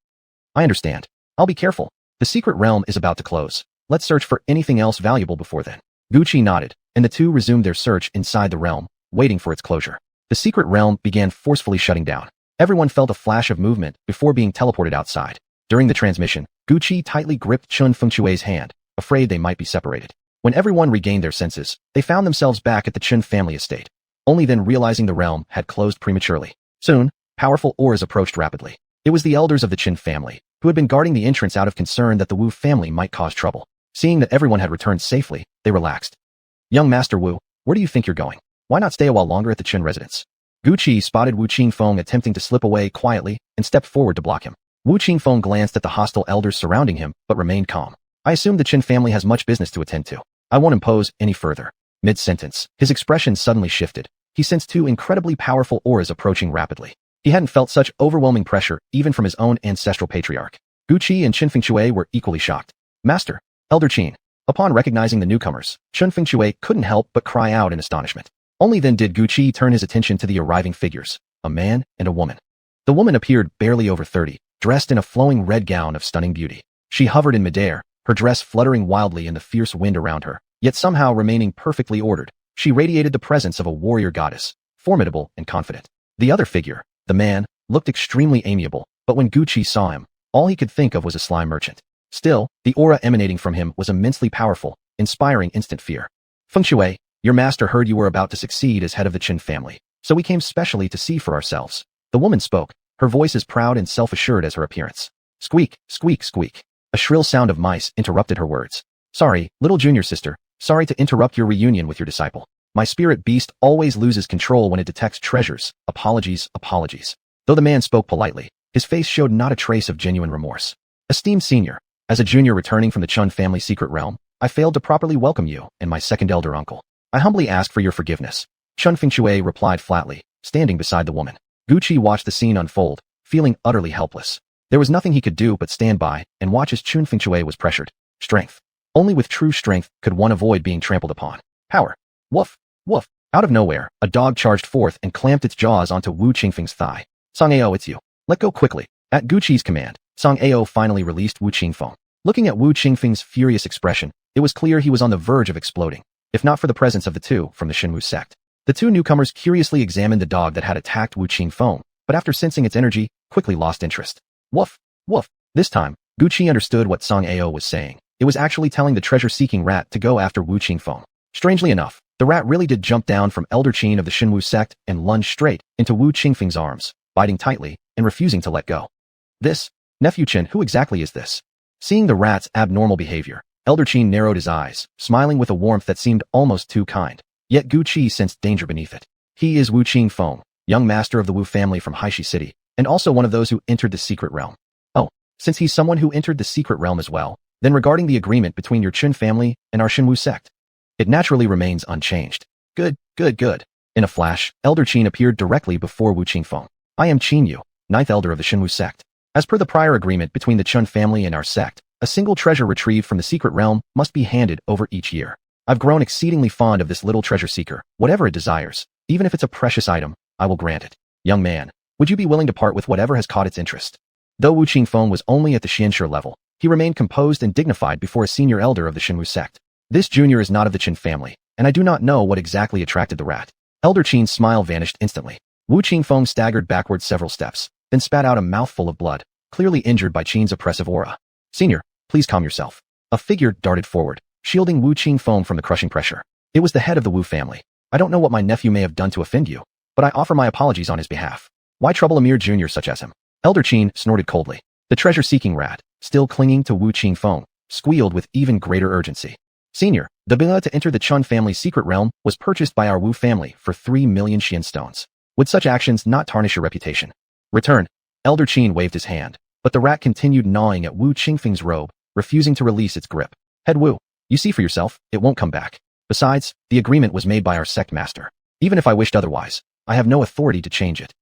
I understand. I'll be careful. The secret realm is about to close. Let's search for anything else valuable before then. Gu Qi nodded, and the two resumed their search inside the realm, waiting for its closure. The secret realm began forcefully shutting down. Everyone felt a flash of movement before being teleported outside. During the transmission, Gu Qi tightly gripped Chun Fengshui's hand, afraid they might be separated. When everyone regained their senses, they found themselves back at the Chen family estate, only then realizing the realm had closed prematurely. Soon, powerful auras approached rapidly. It was the elders of the Chen family, who had been guarding the entrance out of concern that the Wu family might cause trouble. Seeing that everyone had returned safely, they relaxed. Young Master Wu, where do you think you're going? Why not stay a while longer at the Chen residence? Gu Qi spotted Wu Qingfeng attempting to slip away quietly and stepped forward to block him. Wu Qingfeng glanced at the hostile elders surrounding him, but remained calm. I assume the Chen family has much business to attend to. I won't impose any further. Mid-sentence, his expression suddenly shifted. He sensed two incredibly powerful auras approaching rapidly. He hadn't felt such overwhelming pressure even from his own ancestral patriarch. Gu Qi and Chen Fengshui were equally shocked. Master, Elder Qin. Upon recognizing the newcomers, Chen Fengshui couldn't help but cry out in astonishment. Only then did Gu Qi turn his attention to the arriving figures, a man and a woman. The woman appeared barely over 30, dressed in a flowing red gown of stunning beauty. She hovered in midair, her dress fluttering wildly in the fierce wind around her, yet somehow remaining perfectly ordered. She radiated the presence of a warrior goddess, formidable and confident. The other figure, the man, looked extremely amiable, but when Gu Qi saw him, all he could think of was a slime merchant. Still, the aura emanating from him was immensely powerful, inspiring instant fear. Feng Shui, your master heard you were about to succeed as head of the Chen family, so we came specially to see for ourselves. The woman spoke, her voice as proud and self-assured as her appearance. Squeak, squeak, squeak. A shrill sound of mice interrupted her words. Sorry, little junior sister, sorry to interrupt your reunion with your disciple. My spirit beast always loses control when it detects treasures. Apologies, apologies. Though the man spoke politely, his face showed not a trace of genuine remorse. Esteemed senior, as a junior returning from the Chun family secret realm, I failed to properly welcome you and my second elder uncle. I humbly ask for your forgiveness. Chun Fengshui replied flatly, standing beside the woman. Gu Qi watched the scene unfold, feeling utterly helpless. There was nothing he could do but stand by and watch as Chun Fengshui was pressured. Strength. Only with true strength could one avoid being trampled upon. Power. Woof, woof. Out of nowhere, a dog charged forth and clamped its jaws onto Wu Qingfeng's thigh. Song Ao, it's you. Let go quickly. At Gu Qi's command, Song Ao finally released Wu Qingfeng. Looking at Wu Qingfeng's furious expression, it was clear he was on the verge of exploding, if not for the presence of the two from the Xinwu sect. The two newcomers curiously examined the dog that had attacked Wu Qingfeng, but after sensing its energy, quickly lost interest. Woof, woof. This time, Gu Qi understood what Song Ao was saying. It was actually telling the treasure-seeking rat to go after Wu Qingfeng. Strangely enough, the rat really did jump down from Elder Qin of the Xinwu sect and lunged straight into Wu Qingfeng's arms, biting tightly and refusing to let go. This, nephew Qin, who exactly is this? Seeing the rat's abnormal behavior, Elder Qin narrowed his eyes, smiling with a warmth that seemed almost too kind. Yet Gu Qi sensed danger beneath it. He is Wu Qingfeng, young master of the Wu family from Haishi City, and also one of those who entered the secret realm. Oh, since he's someone who entered the secret realm as well, then regarding the agreement between your Chen family and our Xinwu sect, it naturally remains unchanged. Good, good, good. In a flash, Elder Qin appeared directly before Wu Qingfeng. I am Qin Yu, ninth elder of the Xinwu sect. As per the prior agreement between the Chen family and our sect, a single treasure retrieved from the secret realm must be handed over each year. I've grown exceedingly fond of this little treasure seeker. Whatever it desires, even if it's a precious item, I will grant it. Young man, would you be willing to part with whatever has caught its interest? Though Wu Qingfeng was only at the Xianshi level, he remained composed and dignified before a senior elder of the Xinwu sect. This junior is not of the Chen family, and I do not know what exactly attracted the rat. Elder Qin's smile vanished instantly. Wu Qingfeng staggered backward several steps, then spat out a mouthful of blood, clearly injured by Qin's oppressive aura. Senior, please calm yourself. A figure darted forward, shielding Wu Qingfeng from the crushing pressure. It was the head of the Wu family. I don't know what my nephew may have done to offend you, but I offer my apologies on his behalf. Why trouble a mere junior such as him? Elder Qin snorted coldly. The treasure-seeking rat, still clinging to Wu Qingfeng, squealed with even greater urgency. Senior, the ability to enter the Chun family's secret realm was purchased by our Wu family for 3 million Xian stones. Would such actions not tarnish your reputation? Return. Elder Qin waved his hand, but the rat continued gnawing at Wu Qingfeng's robe, refusing to release its grip. Head Wu, you see for yourself, it won't come back. Besides, the agreement was made by our sect master. Even if I wished otherwise, I have no authority to change it.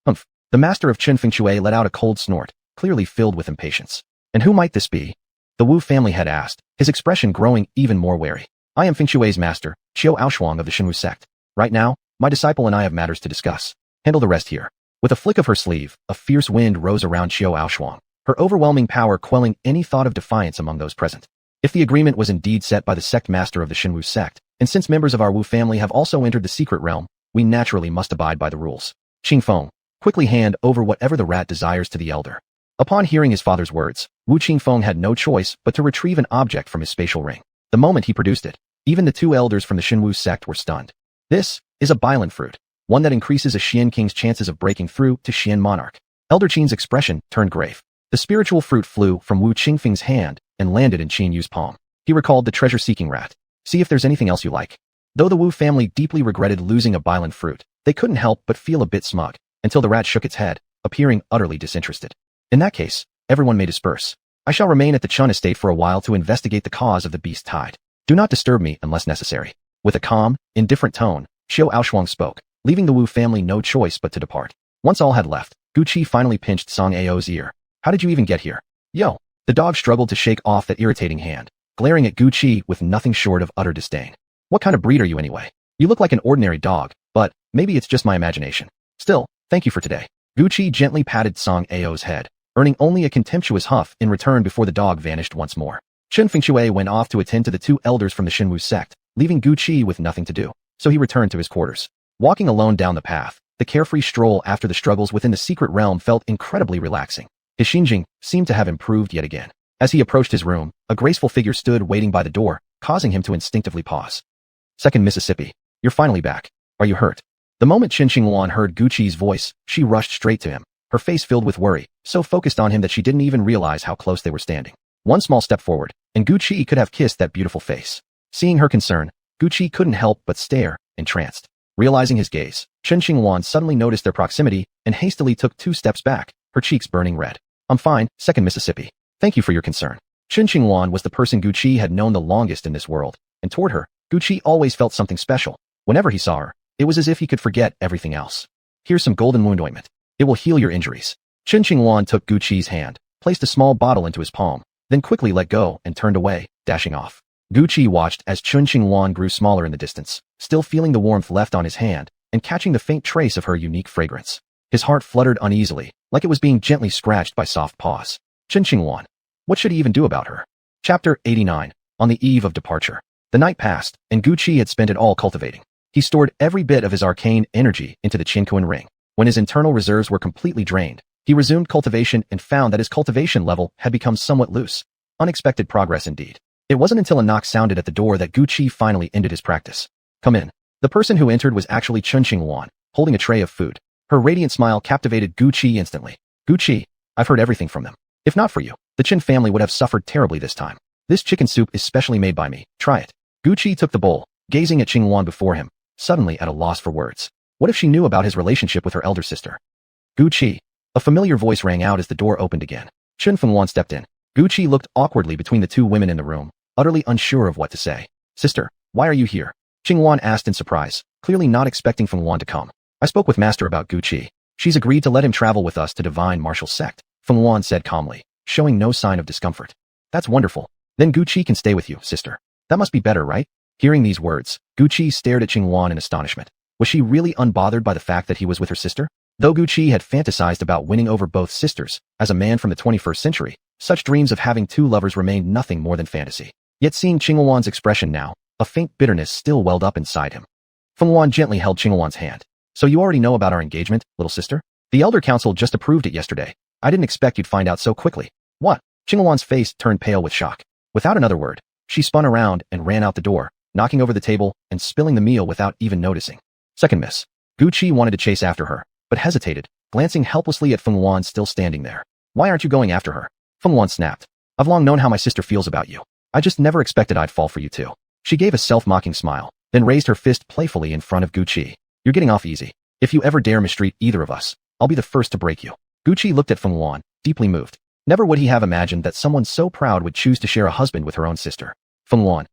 Humph. The master of Qin Fengshui let out a cold snort, clearly filled with impatience. And who might this be? The Wu family had asked, his expression growing even more wary. I am Fengshui's master, Qiu Aoshuang of the Shenwu sect. Right now, my disciple and I have matters to discuss. Handle the rest here. With a flick of her sleeve, a fierce wind rose around Qiu Aoshuang, her overwhelming power quelling any thought of defiance among those present. If the agreement was indeed set by the sect master of the Shenwu sect, and since members of our Wu family have also entered the secret realm, we naturally must abide by the rules. Qingfeng, quickly hand over whatever the rat desires to the elder. Upon hearing his father's words, Wu Qingfeng had no choice but to retrieve an object from his spatial ring. The moment he produced it, even the two elders from the Shenwu sect were stunned. This is a Bailan fruit, one that increases a Xian king's chances of breaking through to Xian monarch. Elder Qin's expression turned grave. The spiritual fruit flew from Wu Qingfeng's hand and landed in Qin Yu's palm. He recalled the treasure-seeking rat. See if there's anything else you like. Though the Wu family deeply regretted losing a Bailan fruit, they couldn't help but feel a bit smug, until the rat shook its head, appearing utterly disinterested. In that case, everyone may disperse. I shall remain at the Chun estate for a while to investigate the cause of the beast tide. Do not disturb me unless necessary. With a calm, indifferent tone, Qiu Aoshuang spoke, leaving the Wu family no choice but to depart. Once all had left, Gu Qi finally pinched Song Ao's ear. How did you even get here? Yo! The dog struggled to shake off that irritating hand, glaring at Gu Qi with nothing short of utter disdain. What kind of breed are you anyway? You look like an ordinary dog, but maybe it's just my imagination. Still, thank you for today. Gu Qi gently patted Song Ao's head, earning only a contemptuous huff in return before the dog vanished once more. Qin Fengshui went off to attend to the two elders from the Shenwu sect, leaving Gu Qi with nothing to do, so he returned to his quarters. Walking alone down the path, the carefree stroll after the struggles within the secret realm felt incredibly relaxing. His Xinjing seemed to have improved yet again. As he approached his room, a graceful figure stood waiting by the door, causing him to instinctively pause. Second Mississippi, you're finally back. Are you hurt? The moment Qin Xinghuan heard Gu Qi's voice, she rushed straight to him, her face filled with worry, so focused on him that she didn't even realize how close they were standing. One small step forward, and Gu Qi could have kissed that beautiful face. Seeing her concern, Gu Qi couldn't help but stare, entranced. Realizing his gaze, Qin Xinghuan suddenly noticed their proximity and hastily took 2 steps back, her cheeks burning red. I'm fine, Second Mississippi. Thank you for your concern. Qin Xinghuan was the person Gu Qi had known the longest in this world, and toward her, Gu Qi always felt something special. Whenever he saw her, it was as if he could forget everything else. Here's some golden wound ointment. It will heal your injuries. Qin Xinghuan took Gu Qi's hand, placed a small bottle into his palm, then quickly let go and turned away, dashing off. Gu Qi watched as Qin Xinghuan grew smaller in the distance, still feeling the warmth left on his hand and catching the faint trace of her unique fragrance. His heart fluttered uneasily, like it was being gently scratched by soft paws. Qin Xinghuan. What should he even do about her? Chapter 89. On the eve of departure. The night passed, and Gu Qi had spent it all cultivating. He stored every bit of his arcane energy into the Qinkuan ring. When his internal reserves were completely drained, he resumed cultivation and found that his cultivation level had become somewhat loose. Unexpected progress indeed. It wasn't until a knock sounded at the door that Gu Qi finally ended his practice. Come in. The person who entered was actually Qin Xinghuan, holding a tray of food. Her radiant smile captivated Gu Qi instantly. Gu Qi, I've heard everything from them. If not for you, the Qin family would have suffered terribly this time. This chicken soup is specially made by me. Try it. Gu Qi took the bowl, gazing at Xinghuan before him, suddenly at a loss for words. What if she knew about his relationship with her elder sister? Gu Qi. A familiar voice rang out as the door opened again. Qin Fenghuan stepped in. Gu Qi looked awkwardly between the two women in the room, utterly unsure of what to say. Sister, why are you here? Xinghuan asked in surprise, clearly not expecting Fenghuan to come. I spoke with Master about Gu Qi. She's agreed to let him travel with us to Divine Martial Sect, Fenghuan said calmly, showing no sign of discomfort. That's wonderful. Then Gu Qi can stay with you, sister. That must be better, right? Hearing these words, Gu Qi stared at Xinghuan in astonishment. Was she really unbothered by the fact that he was with her sister? Though Gu Qi had fantasized about winning over both sisters, as a man from the 21st century, such dreams of having 2 lovers remained nothing more than fantasy. Yet seeing Xinghuan's expression now, a faint bitterness still welled up inside him. Fenghuan gently held Xinghuan's hand. So you already know about our engagement, little sister? The Elder Council just approved it yesterday. I didn't expect you'd find out so quickly. What? Xinghuan's face turned pale with shock. Without another word, she spun around and ran out the door, knocking over the table and spilling the meal without even noticing. Second miss. Gu Qi wanted to chase after her, but hesitated, glancing helplessly at Fenghuan still standing there. Why aren't you going after her? Fenghuan snapped. I've long known how my sister feels about you. I just never expected I'd fall for you too. She gave a self-mocking smile, then raised her fist playfully in front of Gu Qi. You're getting off easy. If you ever dare mistreat either of us, I'll be the first to break you. Gu Qi looked at Fenghuan, deeply moved. Never would he have imagined that someone so proud would choose to share a husband with her own sister. Fenghuan.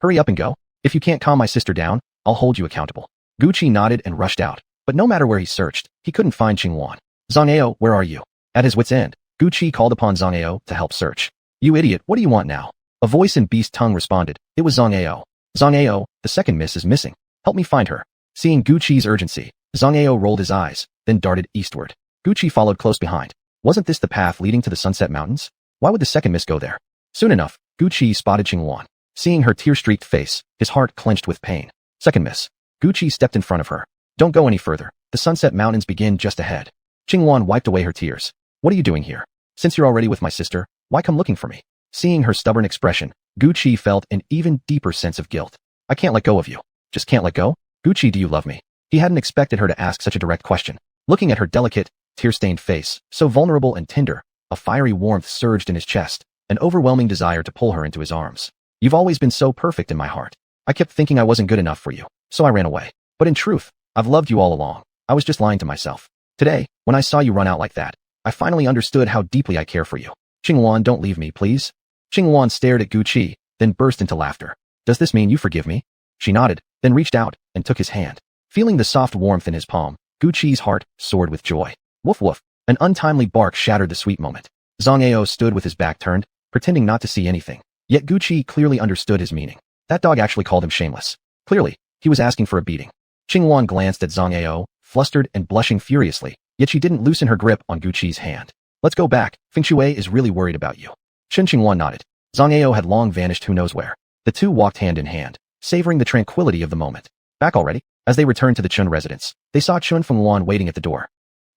Hurry up and go. If you can't calm my sister down, I'll hold you accountable. Gucci nodded and rushed out, but no matter where he searched, he couldn't find Qingwan. Zhang Ao, where are you? At his wit's end, Gucci called upon Zhang Ao to help search. You idiot, what do you want now? A voice in beast tongue responded. It was Zhang Ao. Zhang Ao, the second miss is missing. Help me find her. Seeing Gucci's urgency, Zhang Ao rolled his eyes, then darted eastward. Gucci followed close behind. Wasn't this the path leading to the Sunset Mountains? Why would the second miss go there? Soon enough, Gucci spotted Qingwan. Seeing her tear-streaked face, his heart clenched with pain. Second miss. Gucci stepped in front of her. Don't go any further. The Sunset Mountains begin just ahead. Qingwan wiped away her tears. What are you doing here? Since you're already with my sister, why come looking for me? Seeing her stubborn expression, Gucci felt an even deeper sense of guilt. I can't let go of you. Just can't let go? Gucci, do you love me? He hadn't expected her to ask such a direct question. Looking at her delicate, tear-stained face, so vulnerable and tender, a fiery warmth surged in his chest, an overwhelming desire to pull her into his arms. You've always been so perfect in my heart. I kept thinking I wasn't good enough for you, so I ran away. But in truth, I've loved you all along. I was just lying to myself. Today, when I saw you run out like that, I finally understood how deeply I care for you. Qingwan, don't leave me, please. Qingwan stared at Gucci, then burst into laughter. Does this mean you forgive me? She nodded, then reached out and took his hand. Feeling the soft warmth in his palm, Gucci's heart soared with joy. Woof woof. An untimely bark shattered the sweet moment. Zhang Ao stood with his back turned, pretending not to see anything. Yet Gucci clearly understood his meaning. That dog actually called him shameless. Clearly, he was asking for a beating. Qingwan glanced at Zhang Ao, flustered and blushing furiously, yet she didn't loosen her grip on Gucci's hand. Let's go back. Feng Shui is really worried about you. Qingwan nodded. Zhang Ao had long vanished who knows where. The two walked hand in hand, savoring the tranquility of the moment. Back already? As they returned to the Chun residence, they saw Chun Fengwan waiting at the door.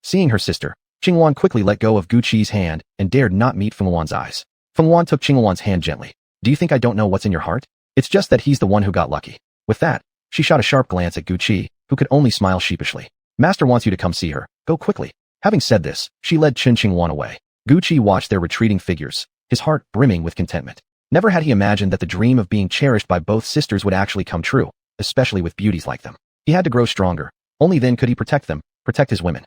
Seeing her sister, Qingwan quickly let go of Gucci's hand and dared not meet Fengwan's eyes. Fengwan took Qingwan's hand gently. Do you think I don't know what's in your heart? It's just that he's the one who got lucky. With that, she shot a sharp glance at Gucci, who could only smile sheepishly. Master wants you to come see her. Go quickly. Having said this, she led Qingwan away. Gucci watched their retreating figures, his heart brimming with contentment. Never had he imagined that the dream of being cherished by both sisters would actually come true, especially with beauties like them. He had to grow stronger. Only then could he protect them, protect his women.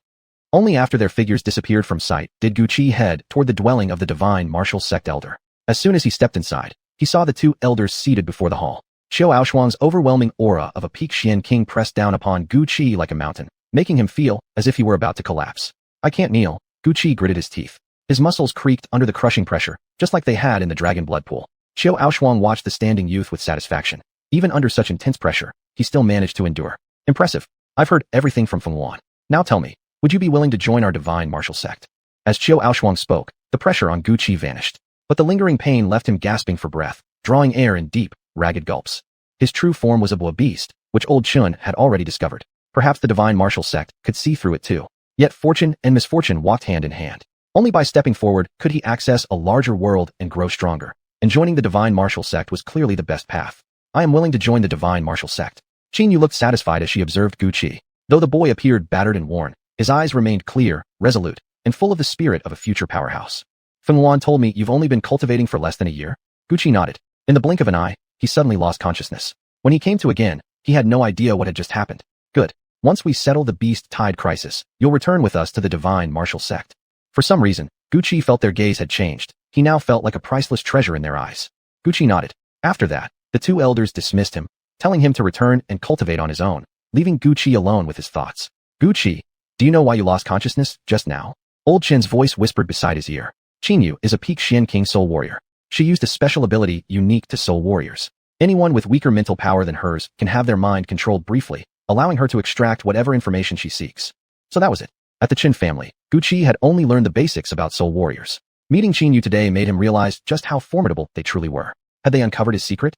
Only after their figures disappeared from sight did Gucci head toward the dwelling of the divine martial sect elder. As soon as he stepped inside, he saw the two elders seated before the hall. Xiao Aoshuang's overwhelming aura of a peak Xian king pressed down upon Gucci like a mountain, making him feel as if he were about to collapse. I can't kneel. Gucci gritted his teeth. His muscles creaked under the crushing pressure, just like they had in the dragon blood pool. Xiao Aoshuang watched the standing youth with satisfaction. Even under such intense pressure, he still managed to endure. Impressive. I've heard everything from Fengwan. Now tell me, would you be willing to join our divine martial sect? As Xiao Aoshuang spoke, the pressure on Gucci vanished. But the lingering pain left him gasping for breath, drawing air in deep, ragged gulps. His true form was a beast, which old Chun had already discovered. Perhaps the divine martial sect could see through it too. Yet fortune and misfortune walked hand in hand. Only by stepping forward could he access a larger world and grow stronger. And joining the divine martial sect was clearly the best path. I am willing to join the divine martial sect. Qin Yu looked satisfied as she observed Gucci. Though the boy appeared battered and worn, his eyes remained clear, resolute, and full of the spirit of a future powerhouse. Fengwan told me you've only been cultivating for less than a year? Gucci nodded. In the blink of an eye, he suddenly lost consciousness. When he came to again, he had no idea what had just happened. Good. Once we settle the beast tide crisis, you'll return with us to the divine martial sect. For some reason, Gucci felt their gaze had changed. He now felt like a priceless treasure in their eyes. Gucci nodded. After that, the two elders dismissed him, telling him to return and cultivate on his own, leaving Gucci alone with his thoughts. Gucci, do you know why you lost consciousness just now? Old Chin's voice whispered beside his ear. Qinyu is a peak Xian King soul warrior. She used a special ability unique to soul warriors. Anyone with weaker mental power than hers can have their mind controlled briefly, allowing her to extract whatever information she seeks. So that was it. At the Qin family, Gucci had only learned the basics about soul warriors. Meeting Qinyu today made him realize just how formidable they truly were. Had they uncovered his secret?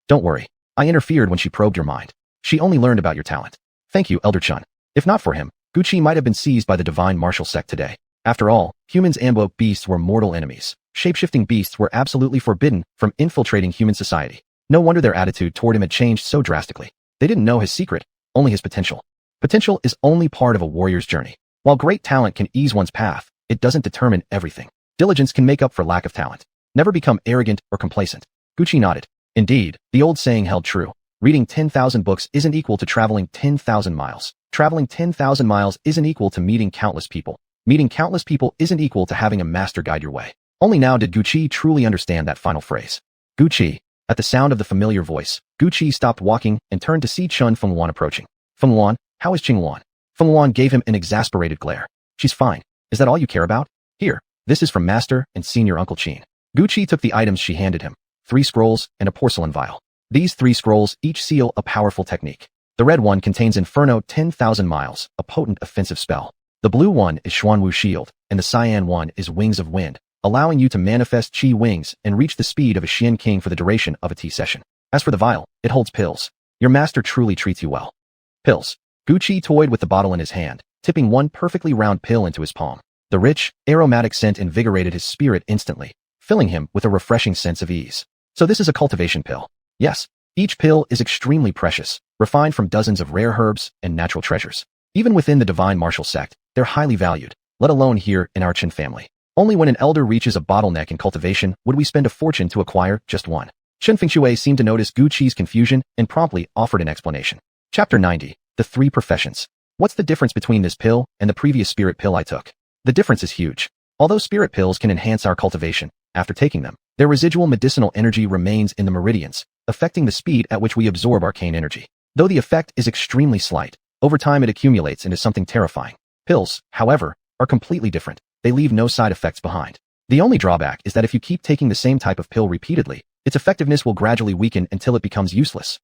Don't worry. I interfered when she probed your mind. She only learned about your talent. Thank you, Elder Chun. If not for him, Gucci might have been seized by the divine martial sect today. After all, humans and beasts were mortal enemies. Shape-shifting beasts were absolutely forbidden from infiltrating human society. No wonder their attitude toward him had changed so drastically. They didn't know his secret, only his potential. Potential is only part of a warrior's journey. While great talent can ease one's path, it doesn't determine everything. Diligence can make up for lack of talent. Never become arrogant or complacent. Gucci nodded. Indeed, the old saying held true. Reading 10,000 books isn't equal to traveling 10,000 miles. Traveling 10,000 miles isn't equal to meeting countless people. Meeting countless people isn't equal to having a master guide your way. Only now did Gucci truly understand that final phrase. Gucci. At the sound of the familiar voice, Gucci stopped walking and turned to see Chun Fengwan approaching. Feng Luan, how is Qing Luan? Feng Luan gave him an exasperated glare. She's fine. Is that all you care about? Here, this is from Master and Senior Uncle Qin. Guqi took the items she handed him, 3 scrolls and a porcelain vial. These 3 scrolls each seal a powerful technique. The red one contains Inferno 10,000 miles, a potent offensive spell. The blue one is Xuanwu Shield, and the cyan one is Wings of Wind, allowing you to manifest Qi wings and reach the speed of a Xian King for the duration of a tea session. As for the vial, it holds pills. Your master truly treats you well. Pills. Guqi toyed with the bottle in his hand, tipping one perfectly round pill into his palm. The rich, aromatic scent invigorated his spirit instantly, filling him with a refreshing sense of ease. So this is a cultivation pill. Yes, each pill is extremely precious, refined from dozens of rare herbs and natural treasures. Even within the divine martial sect, they're highly valued, let alone here in our Qin family. Only when an elder reaches a bottleneck in cultivation would we spend a fortune to acquire just one. Chen Fengxue seemed to notice Guqi's confusion and promptly offered an explanation. Chapter 90. The 3 Professions. What's the difference between this pill and the previous spirit pill I took? The difference is huge. Although spirit pills can enhance our cultivation, after taking them, their residual medicinal energy remains in the meridians, affecting the speed at which we absorb arcane energy. Though the effect is extremely slight, over time it accumulates into something terrifying. Pills, however, are completely different. They leave no side effects behind. The only drawback is that if you keep taking the same type of pill repeatedly, its effectiveness will gradually weaken until it becomes useless.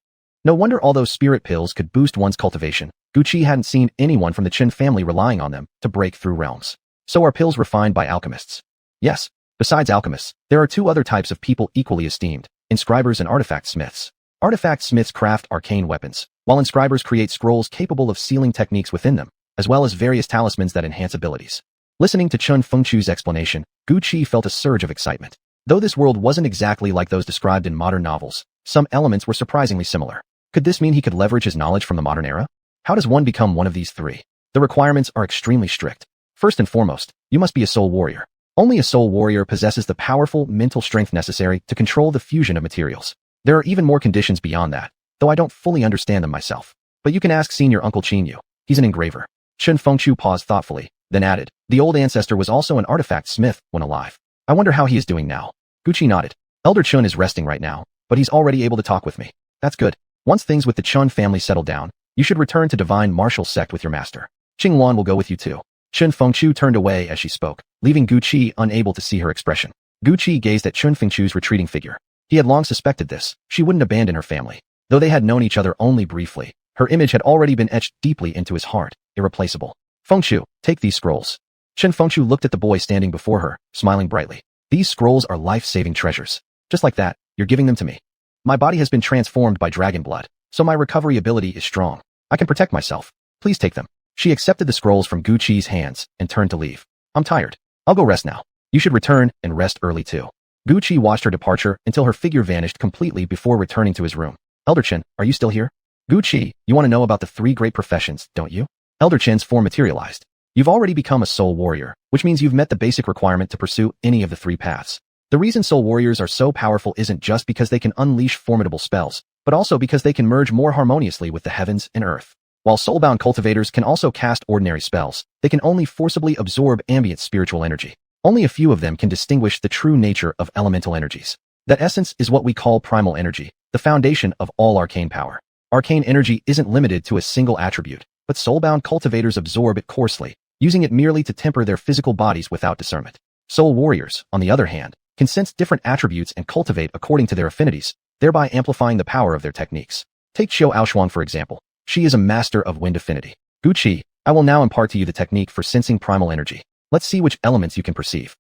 No wonder all those spirit pills could boost one's cultivation. Guqi hadn't seen anyone from the Qin family relying on them to break through realms. So are pills refined by alchemists? Yes. Besides alchemists, there are 2 other types of people equally esteemed: inscribers and artifact smiths. Artifact smiths craft arcane weapons, while inscribers create scrolls capable of sealing techniques within them, as well as various talismans that enhance abilities. Listening to Chen Fengque's explanation, Guqi felt a surge of excitement. Though this world wasn't exactly like those described in modern novels, some elements were surprisingly similar. Could this mean he could leverage his knowledge from the modern era? How does one become one of these 3? The requirements are extremely strict. First and foremost, you must be a soul warrior. Only a soul warrior possesses the powerful mental strength necessary to control the fusion of materials. There are even more conditions beyond that, though I don't fully understand them myself. But you can ask Senior Uncle Qin. He's an engraver. Chen Fengqu paused thoughtfully, then added, the old ancestor was also an artifact smith when alive. I wonder how he is doing now. Guqi nodded. Elder Chun is resting right now, but he's already able to talk with me. That's good. Once things with the Chun family settle down, you should return to divine martial sect with your master. Qing Luan will go with you too. Chen Fengqu turned away as she spoke, leaving Guqi unable to see her expression. Guqi gazed at Chen Fengqu's retreating figure. He had long suspected this. She wouldn't abandon her family. Though they had known each other only briefly, her image had already been etched deeply into his heart, irreplaceable. Fengqu, take these scrolls. Chen Fengqu looked at the boy standing before her, smiling brightly. These scrolls are life-saving treasures. Just like that, you're giving them to me. My body has been transformed by dragon blood, so my recovery ability is strong. I can protect myself. Please take them. She accepted the scrolls from Guqi's hands and turned to leave. I'm tired. I'll go rest now. You should return and rest early too. Guqi watched her departure until her figure vanished completely before returning to his room. Elder Chen, are you still here? Guqi, you want to know about the 3 great professions, don't you? Elder Chen's form materialized. You've already become a soul warrior, which means you've met the basic requirement to pursue any of the 3 paths. The reason soul warriors are so powerful isn't just because they can unleash formidable spells, but also because they can merge more harmoniously with the heavens and earth. While soulbound cultivators can also cast ordinary spells, they can only forcibly absorb ambient spiritual energy. Only a few of them can distinguish the true nature of elemental energies. That essence is what we call primal energy, the foundation of all arcane power. Arcane energy isn't limited to a single attribute, but soulbound cultivators absorb it coarsely, using it merely to temper their physical bodies without discernment. Soul warriors, on the other hand, can sense different attributes and cultivate according to their affinities, thereby amplifying the power of their techniques. Take Xiao Aoshuang for example. She is a master of wind affinity. Guqi, I will now impart to you the technique for sensing primal energy. Let's see which elements you can perceive.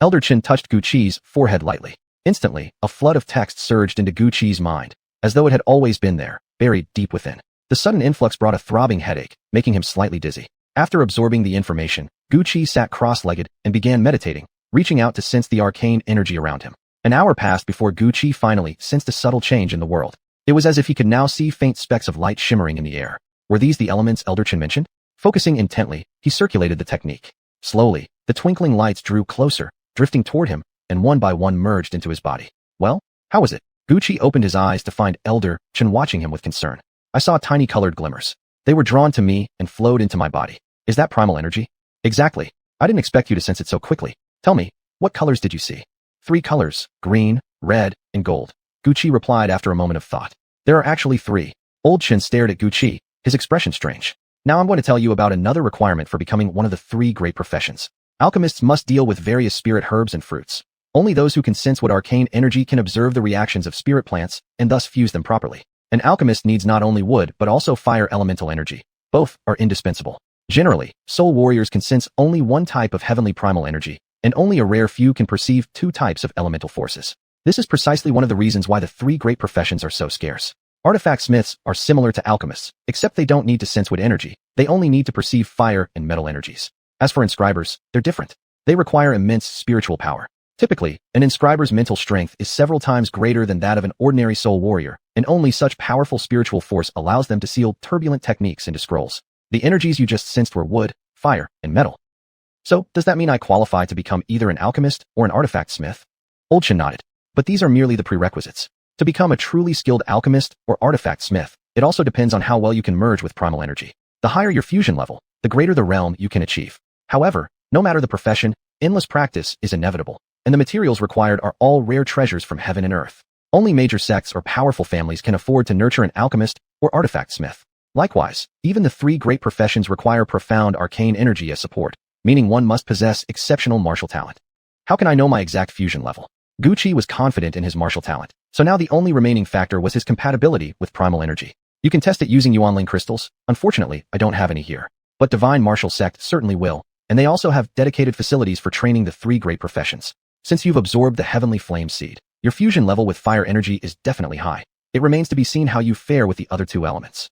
Elder Chen touched Guqi's forehead lightly. Instantly, a flood of text surged into Guqi's mind, as though it had always been there, buried deep within. The sudden influx brought a throbbing headache, making him slightly dizzy. After absorbing the information, Guqi sat cross-legged and began meditating, reaching out to sense the arcane energy around him. An hour passed before Guqi finally sensed a subtle change in the world. It was as if he could now see faint specks of light shimmering in the air. Were these the elements Elder Chen mentioned? Focusing intently, he circulated the technique. Slowly, the twinkling lights drew closer, drifting toward him, and one by one merged into his body. Well, how was it? Guqi opened his eyes to find Elder Chen watching him with concern. I saw tiny colored glimmers. They were drawn to me and flowed into my body. Is that primal energy? Exactly. I didn't expect you to sense it so quickly. Tell me, what colors did you see? 3 colors, green, red, and gold. Guqi replied after a moment of thought. There are actually 3. Old Chen stared at Guqi, his expression strange. Now I'm going to tell you about another requirement for becoming one of the 3 great professions. Alchemists must deal with various spirit herbs and fruits. Only those who can sense what arcane energy can observe the reactions of spirit plants and thus fuse them properly. An alchemist needs not only wood but also fire elemental energy. Both are indispensable. Generally, soul warriors can sense only one type of heavenly primal energy, and only a rare few can perceive 2 types of elemental forces. This is precisely one of the reasons why the 3 great professions are so scarce. Artifact smiths are similar to alchemists, except they don't need to sense wood energy. They only need to perceive fire and metal energies. As for inscribers, they're different. They require immense spiritual power. Typically, an inscriber's mental strength is several times greater than that of an ordinary soul warrior, and only such powerful spiritual force allows them to seal turbulent techniques into scrolls. The energies you just sensed were wood, fire, and metal. So, does that mean I qualify to become either an alchemist or an artifact smith? Old Chen nodded. But these are merely the prerequisites. To become a truly skilled alchemist or artifact smith, it also depends on how well you can merge with primal energy. The higher your fusion level, the greater the realm you can achieve. However, no matter the profession, endless practice is inevitable, and the materials required are all rare treasures from heaven and earth. Only major sects or powerful families can afford to nurture an alchemist or artifact smith. Likewise, even the 3 great professions require profound arcane energy as support, meaning one must possess exceptional martial talent. How can I know my exact fusion level? Gucci was confident in his martial talent, so now the only remaining factor was his compatibility with primal energy. You can test it using Yuanling crystals. Unfortunately, I don't have any here. But Divine Martial Sect certainly will, and they also have dedicated facilities for training the 3 great professions. Since you've absorbed the Heavenly Flame Seed, your fusion level with fire energy is definitely high. It remains to be seen how you fare with the other 2 elements.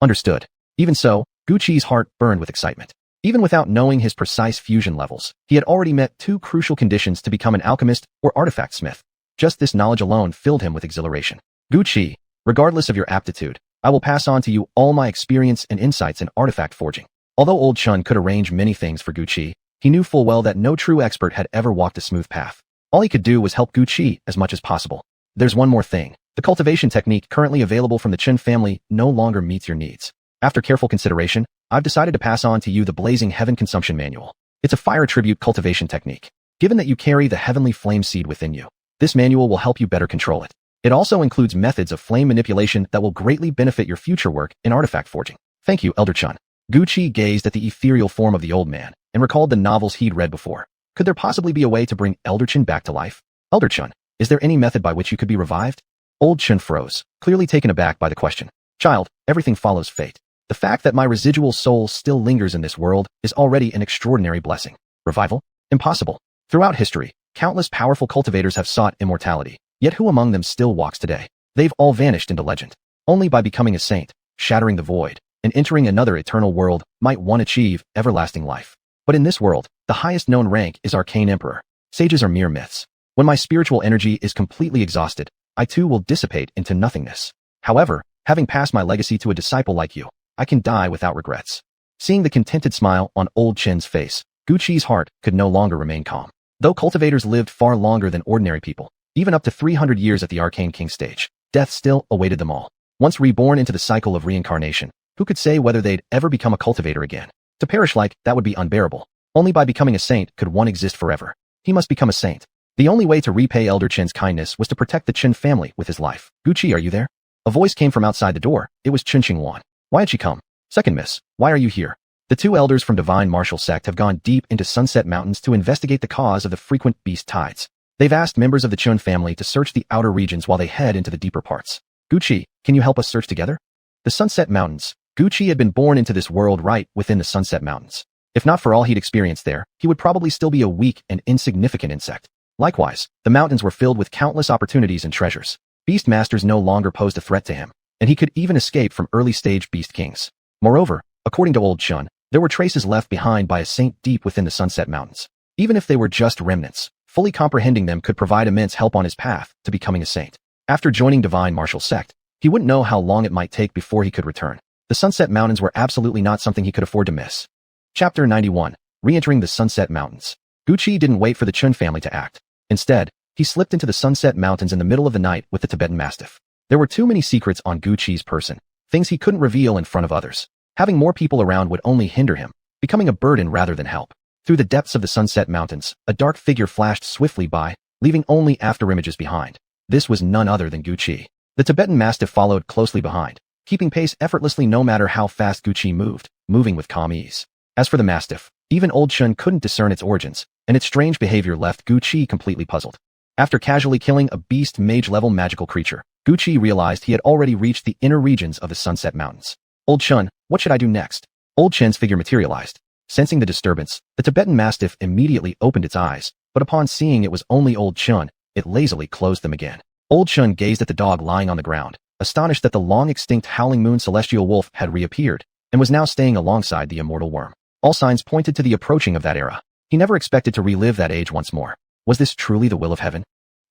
Understood. Even so, Gucci's heart burned with excitement. Even without knowing his precise fusion levels, he had already met 2 crucial conditions to become an alchemist or artifact smith. Just this knowledge alone filled him with exhilaration. Gucci, regardless of your aptitude, I will pass on to you all my experience and insights in artifact forging. Although Old Chun could arrange many things for Gucci, he knew full well that no true expert had ever walked a smooth path. All he could do was help Gucci as much as possible. There's one more thing. The cultivation technique currently available from the Chen family no longer meets your needs. After careful consideration, I've decided to pass on to you the Blazing Heaven Consumption Manual. It's a fire tribute cultivation technique. Given that you carry the Heavenly Flame Seed within you, this manual will help you better control it. It also includes methods of flame manipulation that will greatly benefit your future work in artifact forging. Thank you, Elder Chun. Gucci gazed at the ethereal form of the old man and recalled the novels he'd read before. Could there possibly be a way to bring Elder Chun back to life? Elder Chun, is there any method by which you could be revived? Old Chun froze, clearly taken aback by the question. Child, everything follows fate. The fact that my residual soul still lingers in this world is already an extraordinary blessing. Revival? Impossible. Throughout history, countless powerful cultivators have sought immortality, yet who among them still walks today? They've all vanished into legend. Only by becoming a saint, shattering the void, and entering another eternal world might one achieve everlasting life. But in this world, the highest known rank is Arcane Emperor. Sages are mere myths. When my spiritual energy is completely exhausted, I too will dissipate into nothingness. However, having passed my legacy to a disciple like you, I can die without regrets. Seeing the contented smile on Old Chen's face, Gucci's heart could no longer remain calm. Though cultivators lived far longer than ordinary people, even up to 300 years at the Arcane King stage, death still awaited them all. Once reborn into the cycle of reincarnation, who could say whether they'd ever become a cultivator again? To perish like that would be unbearable. Only by becoming a saint could one exist forever. He must become a saint. The only way to repay Elder Chen's kindness was to protect the Chen family with his life. Gucci, are you there? A voice came from outside the door. It was Chen Qingwan. Why had she come? Second miss, why are you here? The 2 elders from Divine Martial Sect have gone deep into Sunset Mountains to investigate the cause of the frequent beast tides. They've asked members of the Chun family to search the outer regions while they head into the deeper parts. Gucci, can you help us search together? The Sunset Mountains. Gucci had been born into this world right within the Sunset Mountains. If not for all he'd experienced there, he would probably still be a weak and insignificant insect. Likewise, the mountains were filled with countless opportunities and treasures. Beast masters no longer posed a threat to him, and he could even escape from early-stage beast kings. Moreover, according to Old Chun, there were traces left behind by a saint deep within the Sunset Mountains. Even if they were just remnants, fully comprehending them could provide immense help on his path to becoming a saint. After joining Divine Martial Sect, he wouldn't know how long it might take before he could return. The Sunset Mountains were absolutely not something he could afford to miss. Chapter 91. Re-entering the Sunset Mountains. Gucci didn't wait for the Chun family to act. Instead, he slipped into the Sunset Mountains in the middle of the night with the Tibetan Mastiff. There were too many secrets on Gucci's person, things he couldn't reveal in front of others. Having more people around would only hinder him, becoming a burden rather than help. Through the depths of the Sunset Mountains, a dark figure flashed swiftly by, leaving only afterimages behind. This was none other than Gucci. The Tibetan Mastiff followed closely behind, keeping pace effortlessly no matter how fast Gucci moved, moving with calm ease. As for the mastiff, even old Chun couldn't discern its origins, and its strange behavior left Gucci completely puzzled. After casually killing a beast mage-level magical creature, Gucci realized he had already reached the inner regions of the Sunset Mountains. Old Chun, what should I do next? Old Chun's figure materialized. Sensing the disturbance, the Tibetan Mastiff immediately opened its eyes, but upon seeing it was only Old Chun, it lazily closed them again. Old Chun gazed at the dog lying on the ground, astonished that the long-extinct Howling Moon Celestial Wolf had reappeared, and was now staying alongside the immortal worm. All signs pointed to the approaching of that era. He never expected to relive that age once more. Was this truly the will of heaven?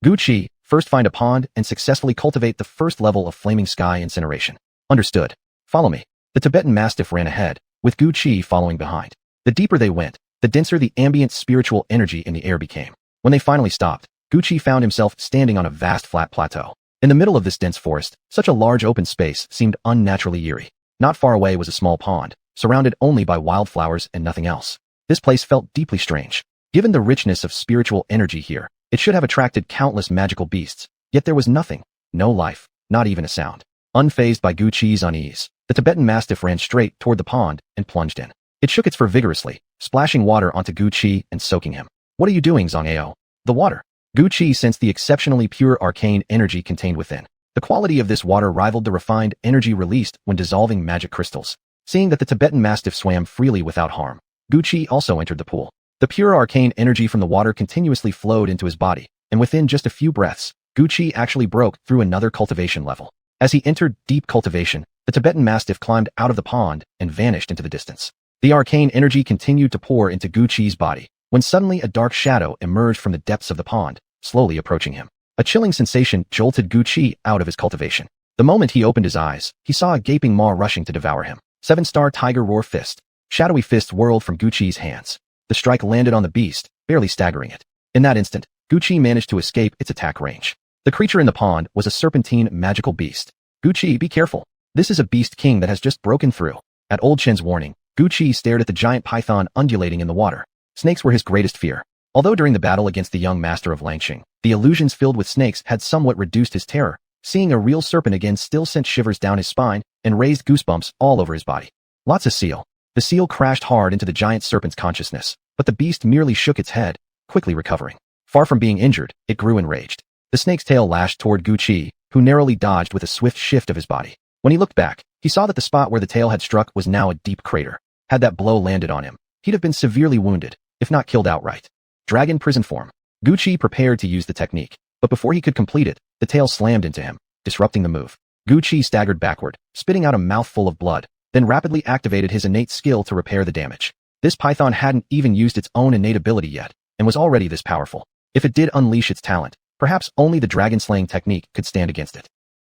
Gucci, first find a pond and successfully cultivate the first level of Flaming Sky Incineration. Understood. Follow me. The Tibetan Mastiff ran ahead, with Gucci following behind. The deeper they went, the denser the ambient spiritual energy in the air became. When they finally stopped, Gucci found himself standing on a vast flat plateau. In the middle of this dense forest, such a large open space seemed unnaturally eerie. Not far away was a small pond, surrounded only by wildflowers and nothing else. This place felt deeply strange. Given the richness of spiritual energy here, it should have attracted countless magical beasts, yet there was nothing, no life, not even a sound. Unfazed by Gucci's unease, the Tibetan Mastiff ran straight toward the pond and plunged in. It shook its fur vigorously, splashing water onto Gucci and soaking him. What are you doing, Zhang? The water. Gucci sensed the exceptionally pure arcane energy contained within. The quality of this water rivaled the refined energy released when dissolving magic crystals. Seeing that the Tibetan Mastiff swam freely without harm, Gucci also entered the pool. The pure arcane energy from the water continuously flowed into his body, and within just a few breaths, Gucci actually broke through another cultivation level. As he entered deep cultivation, the Tibetan Mastiff climbed out of the pond and vanished into the distance. The arcane energy continued to pour into Gucci's body, when suddenly a dark shadow emerged from the depths of the pond, slowly approaching him. A chilling sensation jolted Gucci out of his cultivation. The moment he opened his eyes, he saw a gaping maw rushing to devour him. 7-star Tiger Roar Fist. Shadowy fists whirled from Gucci's hands. The strike landed on the beast, barely staggering it. In that instant, Gucci managed to escape its attack range. The creature in the pond was a serpentine magical beast. Gucci, be careful. This is a beast king that has just broken through. At Old Chen's warning, Gucci stared at the giant python undulating in the water. Snakes were his greatest fear. Although during the battle against the young master of Langxing, the illusions filled with snakes had somewhat reduced his terror, seeing a real serpent again still sent shivers down his spine and raised goosebumps all over his body. Lots of seal. The seal crashed hard into the giant serpent's consciousness, but the beast merely shook its head, quickly recovering. Far from being injured, it grew enraged. The snake's tail lashed toward Gucci, who narrowly dodged with a swift shift of his body. When he looked back, he saw that the spot where the tail had struck was now a deep crater. Had that blow landed on him, he'd have been severely wounded, if not killed outright. Dragon prison form. Gucci prepared to use the technique, but before he could complete it, the tail slammed into him, disrupting the move. Gucci staggered backward, spitting out a mouthful of blood, then rapidly activated his innate skill to repair the damage. This python hadn't even used its own innate ability yet, and was already this powerful. If it did unleash its talent, perhaps only the dragon-slaying technique could stand against it.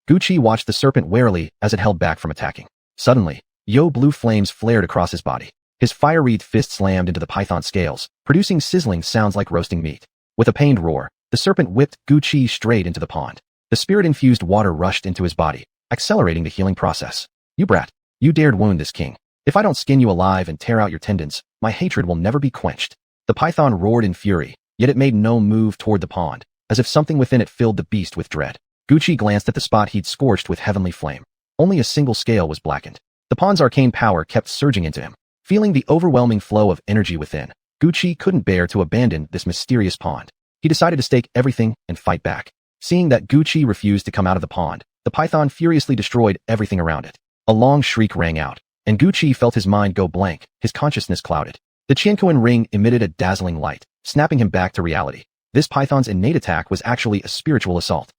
Gucci watched the serpent warily as it held back from attacking. Suddenly, blue flames flared across his body. His fire-wreathed fist slammed into the python's scales, producing sizzling sounds like roasting meat. With a pained roar, the serpent whipped Gucci straight into the pond. The spirit-infused water rushed into his body, accelerating the healing process. You brat, you dared wound this king. If I don't skin you alive and tear out your tendons, my hatred will never be quenched. The python roared in fury, yet it made no move toward the pond, as if something within it filled the beast with dread. Gucci glanced at the spot he'd scorched with heavenly flame. Only a single scale was blackened. The pond's arcane power kept surging into him. Feeling the overwhelming flow of energy within, Gucci couldn't bear to abandon this mysterious pond. He decided to stake everything and fight back. Seeing that Gucci refused to come out of the pond, the python furiously destroyed everything around it. A long shriek rang out, and Gucci felt his mind go blank, his consciousness clouded. The Qiankuan ring emitted a dazzling light, snapping him back to reality. This python's innate attack was actually a spiritual assault.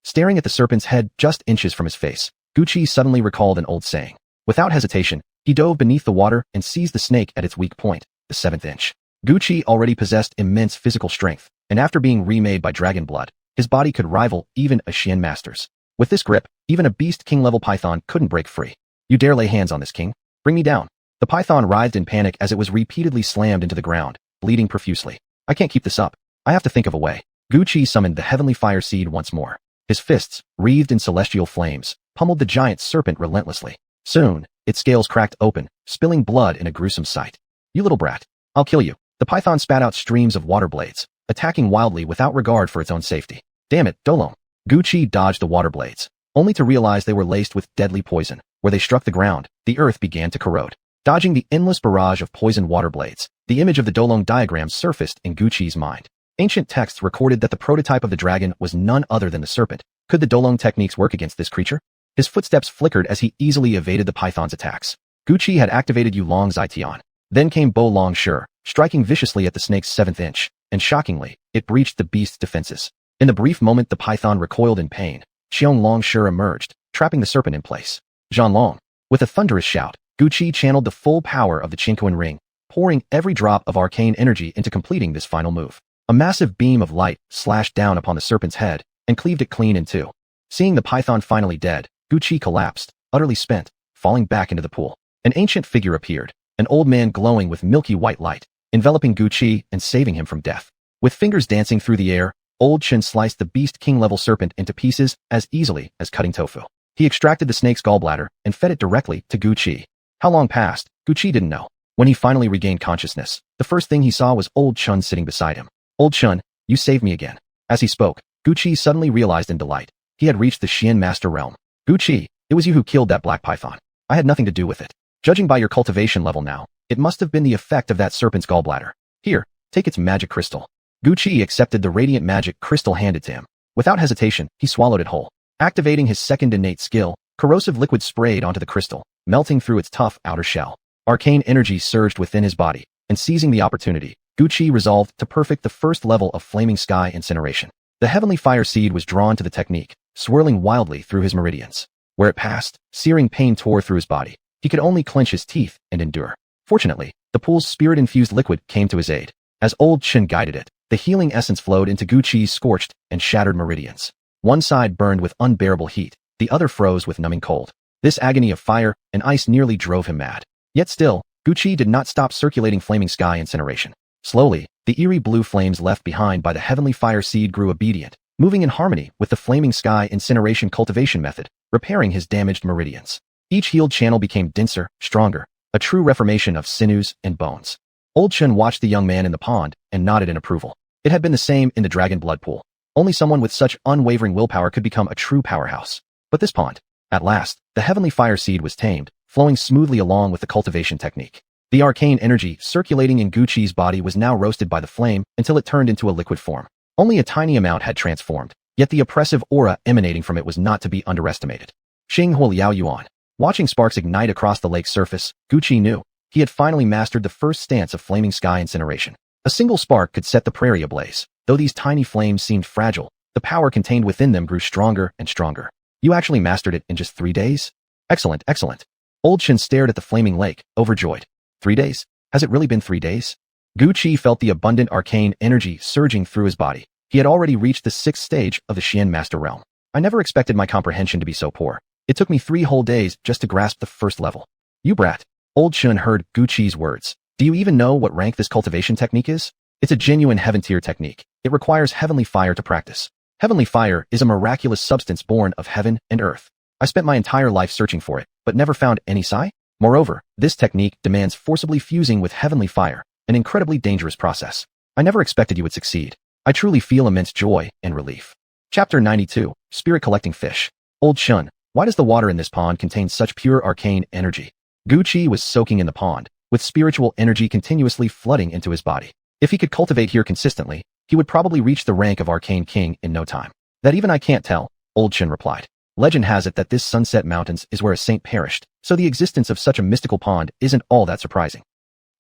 Staring at the serpent's head just inches from his face, Gucci suddenly recalled an old saying. Without hesitation, he dove beneath the water and seized the snake at its weak point, the 7th inch. Gucci already possessed immense physical strength, and after being remade by dragon blood, his body could rival even a Xian master's. With this grip, even a beast king-level python couldn't break free. You dare lay hands on this king? Bring me down. The python writhed in panic as it was repeatedly slammed into the ground, bleeding profusely. I can't keep this up. I have to think of a way. Gucci summoned the heavenly fire seed once more. His fists, wreathed in celestial flames, pummeled the giant serpent relentlessly. Soon, its scales cracked open, spilling blood in a gruesome sight. You little brat. I'll kill you. The python spat out streams of water blades, attacking wildly without regard for its own safety. Damn it, Dolom. Gucci dodged the water blades, only to realize they were laced with deadly poison. Where they struck the ground, the earth began to corrode. Dodging the endless barrage of poisoned water blades, the image of the Daul diagram surfaced in Guqi's mind. Ancient texts recorded that the prototype of the dragon was none other than the serpent. Could the Daul techniques work against this creature? His footsteps flickered as he easily evaded the python's attacks. Guqi had activated Yulong Zitian. Then came Bo Long Shi, striking viciously at the snake's 7th inch, and shockingly, it breached the beast's defenses. In the brief moment the python recoiled in pain, Xiong Long Shi emerged, trapping the serpent in place. Zhanlong. With a thunderous shout, Guqi channeled the full power of the Qinquan ring, pouring every drop of arcane energy into completing this final move. A massive beam of light slashed down upon the serpent's head and cleaved it clean in two. Seeing the python finally dead, Guqi collapsed, utterly spent, falling back into the pool. An ancient figure appeared, an old man glowing with milky white light, enveloping Guqi and saving him from death. With fingers dancing through the air, Old Chen sliced the beast king-level serpent into pieces as easily as cutting tofu. He extracted the snake's gallbladder and fed it directly to Guqi. How long passed, Guqi didn't know. When he finally regained consciousness, the first thing he saw was Old Chen sitting beside him. Old Chen, you saved me again. As he spoke, Guqi suddenly realized in delight. He had reached the Xian Master Realm. Guqi, it was you who killed that black python. I had nothing to do with it. Judging by your cultivation level now, it must have been the effect of that serpent's gallbladder. Here, take its magic crystal. Guqi accepted the radiant magic crystal handed to him. Without hesitation, he swallowed it whole. Activating his second innate skill, corrosive liquid sprayed onto the crystal, melting through its tough outer shell. Arcane energy surged within his body, and seizing the opportunity, Guqi resolved to perfect the first level of flaming sky incineration. The heavenly fire seed was drawn to the technique, swirling wildly through his meridians. Where it passed, searing pain tore through his body. He could only clench his teeth and endure. Fortunately, the pool's spirit-infused liquid came to his aid. As Old Chen guided it, the healing essence flowed into Guqi's scorched and shattered meridians. One side burned with unbearable heat, the other froze with numbing cold. This agony of fire and ice nearly drove him mad. Yet still, Guqi did not stop circulating flaming sky incineration. Slowly, the eerie blue flames left behind by the heavenly fire seed grew obedient, moving in harmony with the flaming sky incineration cultivation method, repairing his damaged meridians. Each healed channel became denser, stronger, a true reformation of sinews and bones. Old Chen watched the young man in the pond and nodded in approval. It had been the same in the dragon blood pool. Only someone with such unwavering willpower could become a true powerhouse. But this pond, at last, the heavenly fire seed was tamed, flowing smoothly along with the cultivation technique. The arcane energy circulating in Guqi's body was now roasted by the flame until it turned into a liquid form. Only a tiny amount had transformed, yet the oppressive aura emanating from it was not to be underestimated. Xing Huo Liao Yuan. Watching sparks ignite across the lake's surface, Guqi knew he had finally mastered the first stance of flaming sky incineration. A single spark could set the prairie ablaze. Though these tiny flames seemed fragile, the power contained within them grew stronger and stronger. You actually mastered it in just 3 days? Excellent, excellent. Old Chen stared at the flaming lake, overjoyed. 3 days? Has it really been 3 days? Guqi felt the abundant arcane energy surging through his body. He had already reached the 6th stage of the Xian Master Realm. I never expected my comprehension to be so poor. It took me 3 whole days just to grasp the first level. You brat. Old Chen heard Guqi's words. Do you even know what rank this cultivation technique is? It's a genuine heaven-tier technique. It requires heavenly fire to practice. Heavenly fire is a miraculous substance born of heaven and earth. I spent my entire life searching for it, but never found any sign. Moreover, this technique demands forcibly fusing with heavenly fire, an incredibly dangerous process. I never expected you would succeed. I truly feel immense joy and relief. Chapter 92, Spirit Collecting Fish. Old Chen, why does the water in this pond contain such pure arcane energy? Guqi was soaking in the pond, with spiritual energy continuously flooding into his body. If he could cultivate here consistently, he would probably reach the rank of Arcane King in no time. That even I can't tell, Old Chen replied. Legend has it that this Sunset Mountains is where a saint perished, so the existence of such a mystical pond isn't all that surprising.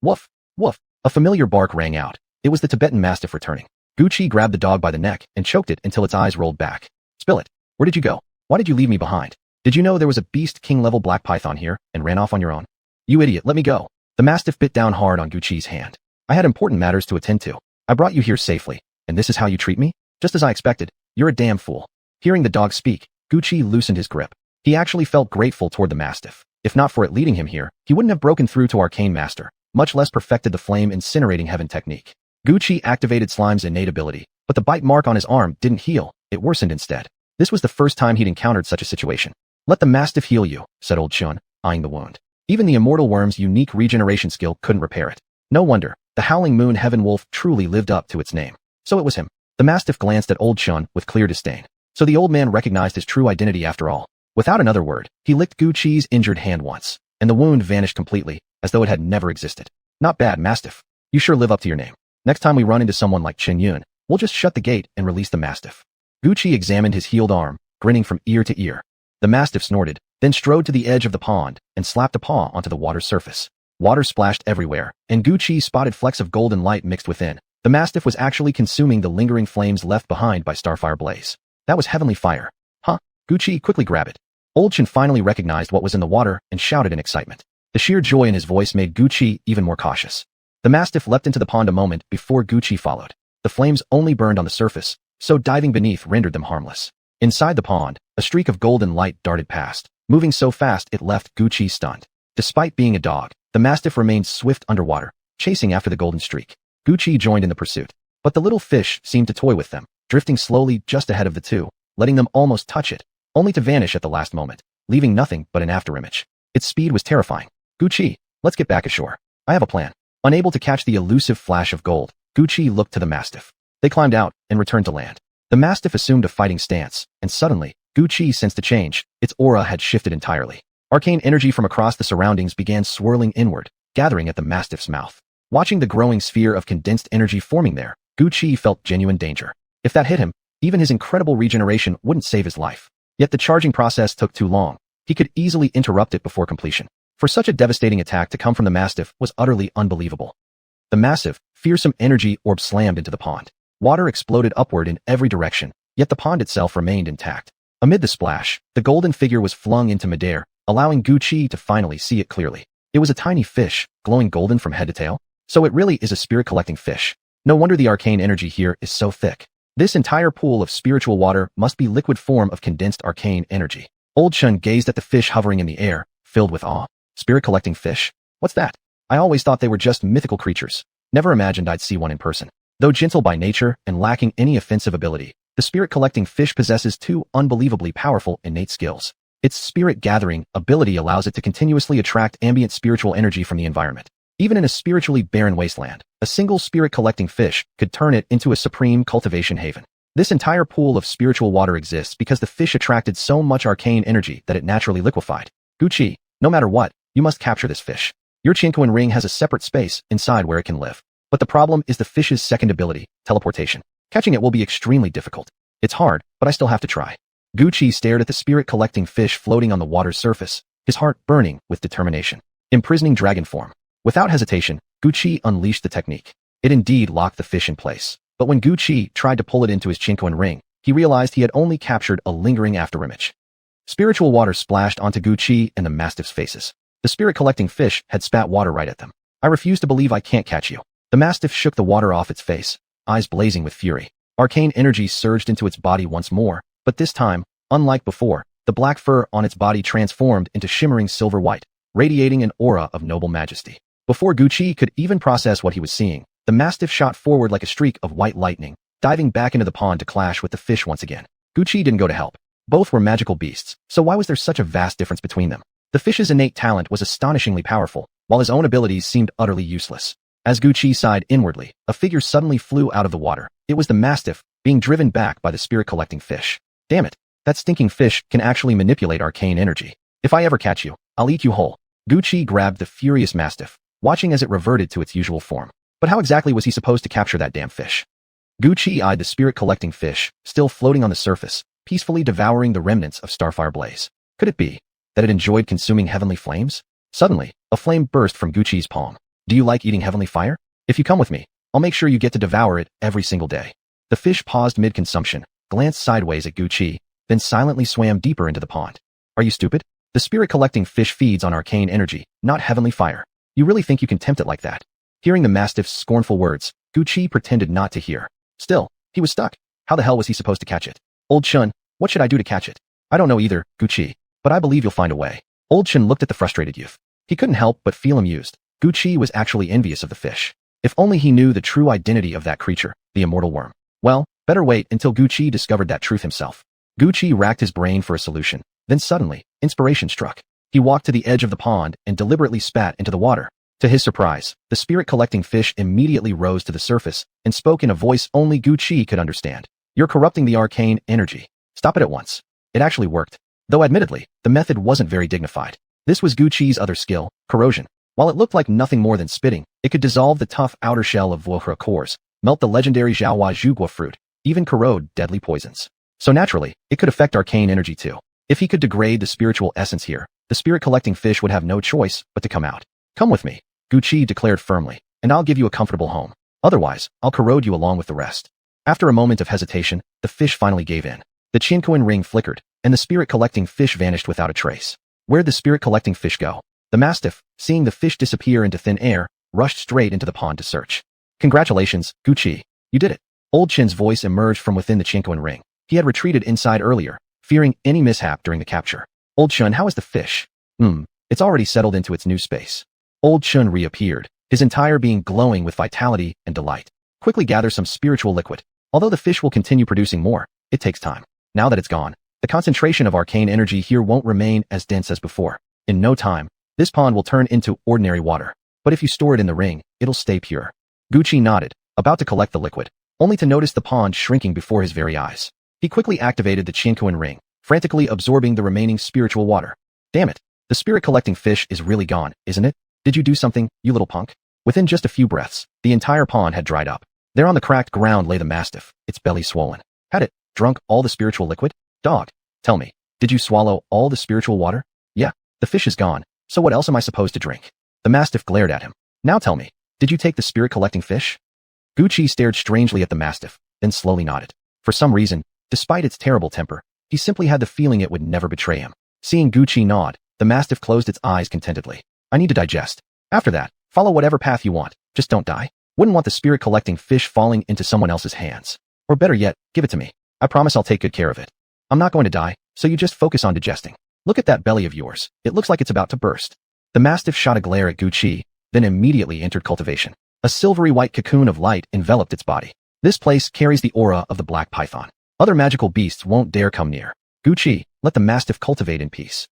Woof, woof, a familiar bark rang out. It was the Tibetan Mastiff returning. Guqi grabbed the dog by the neck and choked it until its eyes rolled back. Spill it. Where did you go? Why did you leave me behind? Did you know there was a beast king-level black python here and ran off on your own? You idiot, let me go. The Mastiff bit down hard on Guqi's hand. I had important matters to attend to. I brought you here safely, and this is how you treat me? Just as I expected. You're a damn fool. Hearing the dog speak, Guqi loosened his grip. He actually felt grateful toward the Mastiff. If not for it leading him here, he wouldn't have broken through to Arcane Master, much less perfected the flame incinerating heaven technique. Guqi activated Slime's innate ability, but the bite mark on his arm didn't heal, it worsened instead. This was the first time he'd encountered such a situation. Let the Mastiff heal you, said Old Chen, eyeing the wound. Even the immortal worm's unique regeneration skill couldn't repair it. No wonder, the Howling Moon Heaven Wolf truly lived up to its name. So it was him. The Mastiff glanced at Old Chen with clear disdain. So the old man recognized his true identity after all. Without another word, he licked Gucci's injured hand once, and the wound vanished completely, as though it had never existed. Not bad, Mastiff. You sure live up to your name. Next time we run into someone like Qin Yun, we'll just shut the gate and release the Mastiff. Gucci examined his healed arm, grinning from ear to ear. The Mastiff snorted, then strode to the edge of the pond and slapped a paw onto the water's surface. Water splashed everywhere, and Gucci spotted flecks of golden light mixed within. The Mastiff was actually consuming the lingering flames left behind by Starfire Blaze. That was heavenly fire. Huh? Gucci quickly grabbed it. Old Chen finally recognized what was in the water and shouted in excitement. The sheer joy in his voice made Gucci even more cautious. The Mastiff leapt into the pond a moment before Gucci followed. The flames only burned on the surface, so diving beneath rendered them harmless. Inside the pond, a streak of golden light darted past, moving so fast it left Gucci stunned. Despite being a dog, the Mastiff remained swift underwater, chasing after the golden streak. Gucci joined in the pursuit, but the little fish seemed to toy with them, drifting slowly just ahead of the two, letting them almost touch it, only to vanish at the last moment, leaving nothing but an afterimage. Its speed was terrifying. Gucci, let's get back ashore. I have a plan. Unable to catch the elusive flash of gold, Gucci looked to the Mastiff. They climbed out and returned to land. The Mastiff assumed a fighting stance, and suddenly, Gucci sensed a change. Its aura had shifted entirely. Arcane energy from across the surroundings began swirling inward, gathering at the Mastiff's mouth. Watching the growing sphere of condensed energy forming there, Gucci felt genuine danger. If that hit him, even his incredible regeneration wouldn't save his life. Yet the charging process took too long. He could easily interrupt it before completion. For such a devastating attack to come from the Mastiff was utterly unbelievable. The massive, fearsome energy orb slammed into the pond. Water exploded upward in every direction, yet the pond itself remained intact. Amid the splash, the golden figure was flung into midair, allowing Gucci to finally see it clearly. It was a tiny fish, glowing golden from head to tail. So it really is a spirit-collecting fish. No wonder the arcane energy here is so thick. This entire pool of spiritual water must be liquid form of condensed arcane energy. Old Chun gazed at the fish hovering in the air, filled with awe. Spirit-collecting fish? What's that? I always thought they were just mythical creatures. Never imagined I'd see one in person. Though gentle by nature and lacking any offensive ability, the spirit-collecting fish possesses two unbelievably powerful innate skills. Its spirit-gathering ability allows it to continuously attract ambient spiritual energy from the environment. Even in a spiritually barren wasteland, a single spirit-collecting fish could turn it into a supreme cultivation haven. This entire pool of spiritual water exists because the fish attracted so much arcane energy that it naturally liquefied. Gucci, no matter what, you must capture this fish. Your Chinquan ring has a separate space inside where it can live. But the problem is the fish's second ability, teleportation. Catching it will be extremely difficult. It's hard, but I still have to try. Gucci stared at the spirit-collecting fish floating on the water's surface, his heart burning with determination. Imprisoning dragon form. Without hesitation, Gucci unleashed the technique. It indeed locked the fish in place. But when Gucci tried to pull it into his Chinquan ring, he realized he had only captured a lingering afterimage. Spiritual water splashed onto Gucci and the Mastiff's faces. The spirit-collecting fish had spat water right at them. I refuse to believe I can't catch you. The Mastiff shook the water off its face, eyes blazing with fury. Arcane energy surged into its body once more, but this time, unlike before, the black fur on its body transformed into shimmering silver white, radiating an aura of noble majesty. Before Gucci could even process what he was seeing, the Mastiff shot forward like a streak of white lightning, diving back into the pond to clash with the fish once again. Gucci didn't go to help. Both were magical beasts, so why was there such a vast difference between them? The fish's innate talent was astonishingly powerful, while his own abilities seemed utterly useless. As Gucci sighed inwardly, a figure suddenly flew out of the water. It was the Mastiff, being driven back by the spirit-collecting fish. Damn it, that stinking fish can actually manipulate arcane energy. If I ever catch you, I'll eat you whole. Gucci grabbed the furious Mastiff, watching as it reverted to its usual form. But how exactly was he supposed to capture that damn fish? Gucci eyed the spirit-collecting fish, still floating on the surface, peacefully devouring the remnants of Starfire Blaze. Could it be that it enjoyed consuming heavenly flames? Suddenly, a flame burst from Gucci's palm. Do you like eating heavenly fire? If you come with me, I'll make sure you get to devour it every single day. The fish paused mid-consumption, glanced sideways at Gucci, then silently swam deeper into the pond. Are you stupid? The spirit-collecting fish feeds on arcane energy, not heavenly fire. You really think you can tempt it like that? Hearing the Mastiff's scornful words, Gucci pretended not to hear. Still, he was stuck. How the hell was he supposed to catch it? Old Chun, what should I do to catch it? I don't know either, Gucci, but I believe you'll find a way. Old Chun looked at the frustrated youth. He couldn't help but feel amused. Gucci was actually envious of the fish. If only he knew the true identity of that creature, the immortal worm. Well, better wait until Gucci discovered that truth himself. Gucci racked his brain for a solution. Then suddenly, inspiration struck. He walked to the edge of the pond and deliberately spat into the water. To his surprise, the spirit-collecting fish immediately rose to the surface and spoke in a voice only Gucci could understand. You're corrupting the arcane energy. Stop it at once. It actually worked. Though admittedly, the method wasn't very dignified. This was Guqi's other skill, corrosion. While it looked like nothing more than spitting, it could dissolve the tough outer shell of Wuhe cores, melt the legendary Zhaohua Zhugua fruit, even corrode deadly poisons. So naturally, it could affect arcane energy too. If he could degrade the spiritual essence here, the spirit-collecting fish would have no choice but to come out. Come with me, Guqi declared firmly, and I'll give you a comfortable home. Otherwise, I'll corrode you along with the rest. After a moment of hesitation, the fish finally gave in. The Qianquan ring flickered, and the spirit-collecting fish vanished without a trace. Where'd the spirit-collecting fish go? The mastiff, seeing the fish disappear into thin air, rushed straight into the pond to search. Congratulations, Guqi. You did it. Old Chin's voice emerged from within the Qianquan ring. He had retreated inside earlier, fearing any mishap during the capture. Old Chun, how is the fish? It's already settled into its new space. Old Chun reappeared, his entire being glowing with vitality and delight. Quickly gather some spiritual liquid. Although the fish will continue producing more, it takes time. Now that it's gone, the concentration of arcane energy here won't remain as dense as before. In no time, this pond will turn into ordinary water. But if you store it in the ring, it'll stay pure. Guqi nodded, about to collect the liquid, only to notice the pond shrinking before his very eyes. He quickly activated the Qianquan ring, frantically absorbing the remaining spiritual water. Damn it, the spirit-collecting fish is really gone, isn't it? Did you do something, you little punk? Within just a few breaths, the entire pond had dried up. There on the cracked ground lay the mastiff, its belly swollen. Had it drunk all the spiritual liquid? Dog, tell me, did you swallow all the spiritual water? Yeah, the fish is gone, so what else am I supposed to drink? The mastiff glared at him. Now tell me, did you take the spirit-collecting fish? Guqi stared strangely at the mastiff, then slowly nodded. For some reason, despite its terrible temper, he simply had the feeling it would never betray him. Seeing Guqi nod, the mastiff closed its eyes contentedly. I need to digest. After that, follow whatever path you want, just don't die. Wouldn't want the spirit-collecting fish falling into someone else's hands. Or better yet, give it to me. I promise I'll take good care of it. I'm not going to die, so you just focus on digesting. Look at that belly of yours. It looks like it's about to burst. The mastiff shot a glare at Guqi, then immediately entered cultivation. A silvery white cocoon of light enveloped its body. This place carries the aura of the black python. Other magical beasts won't dare come near. Guqi, let the mastiff cultivate in peace.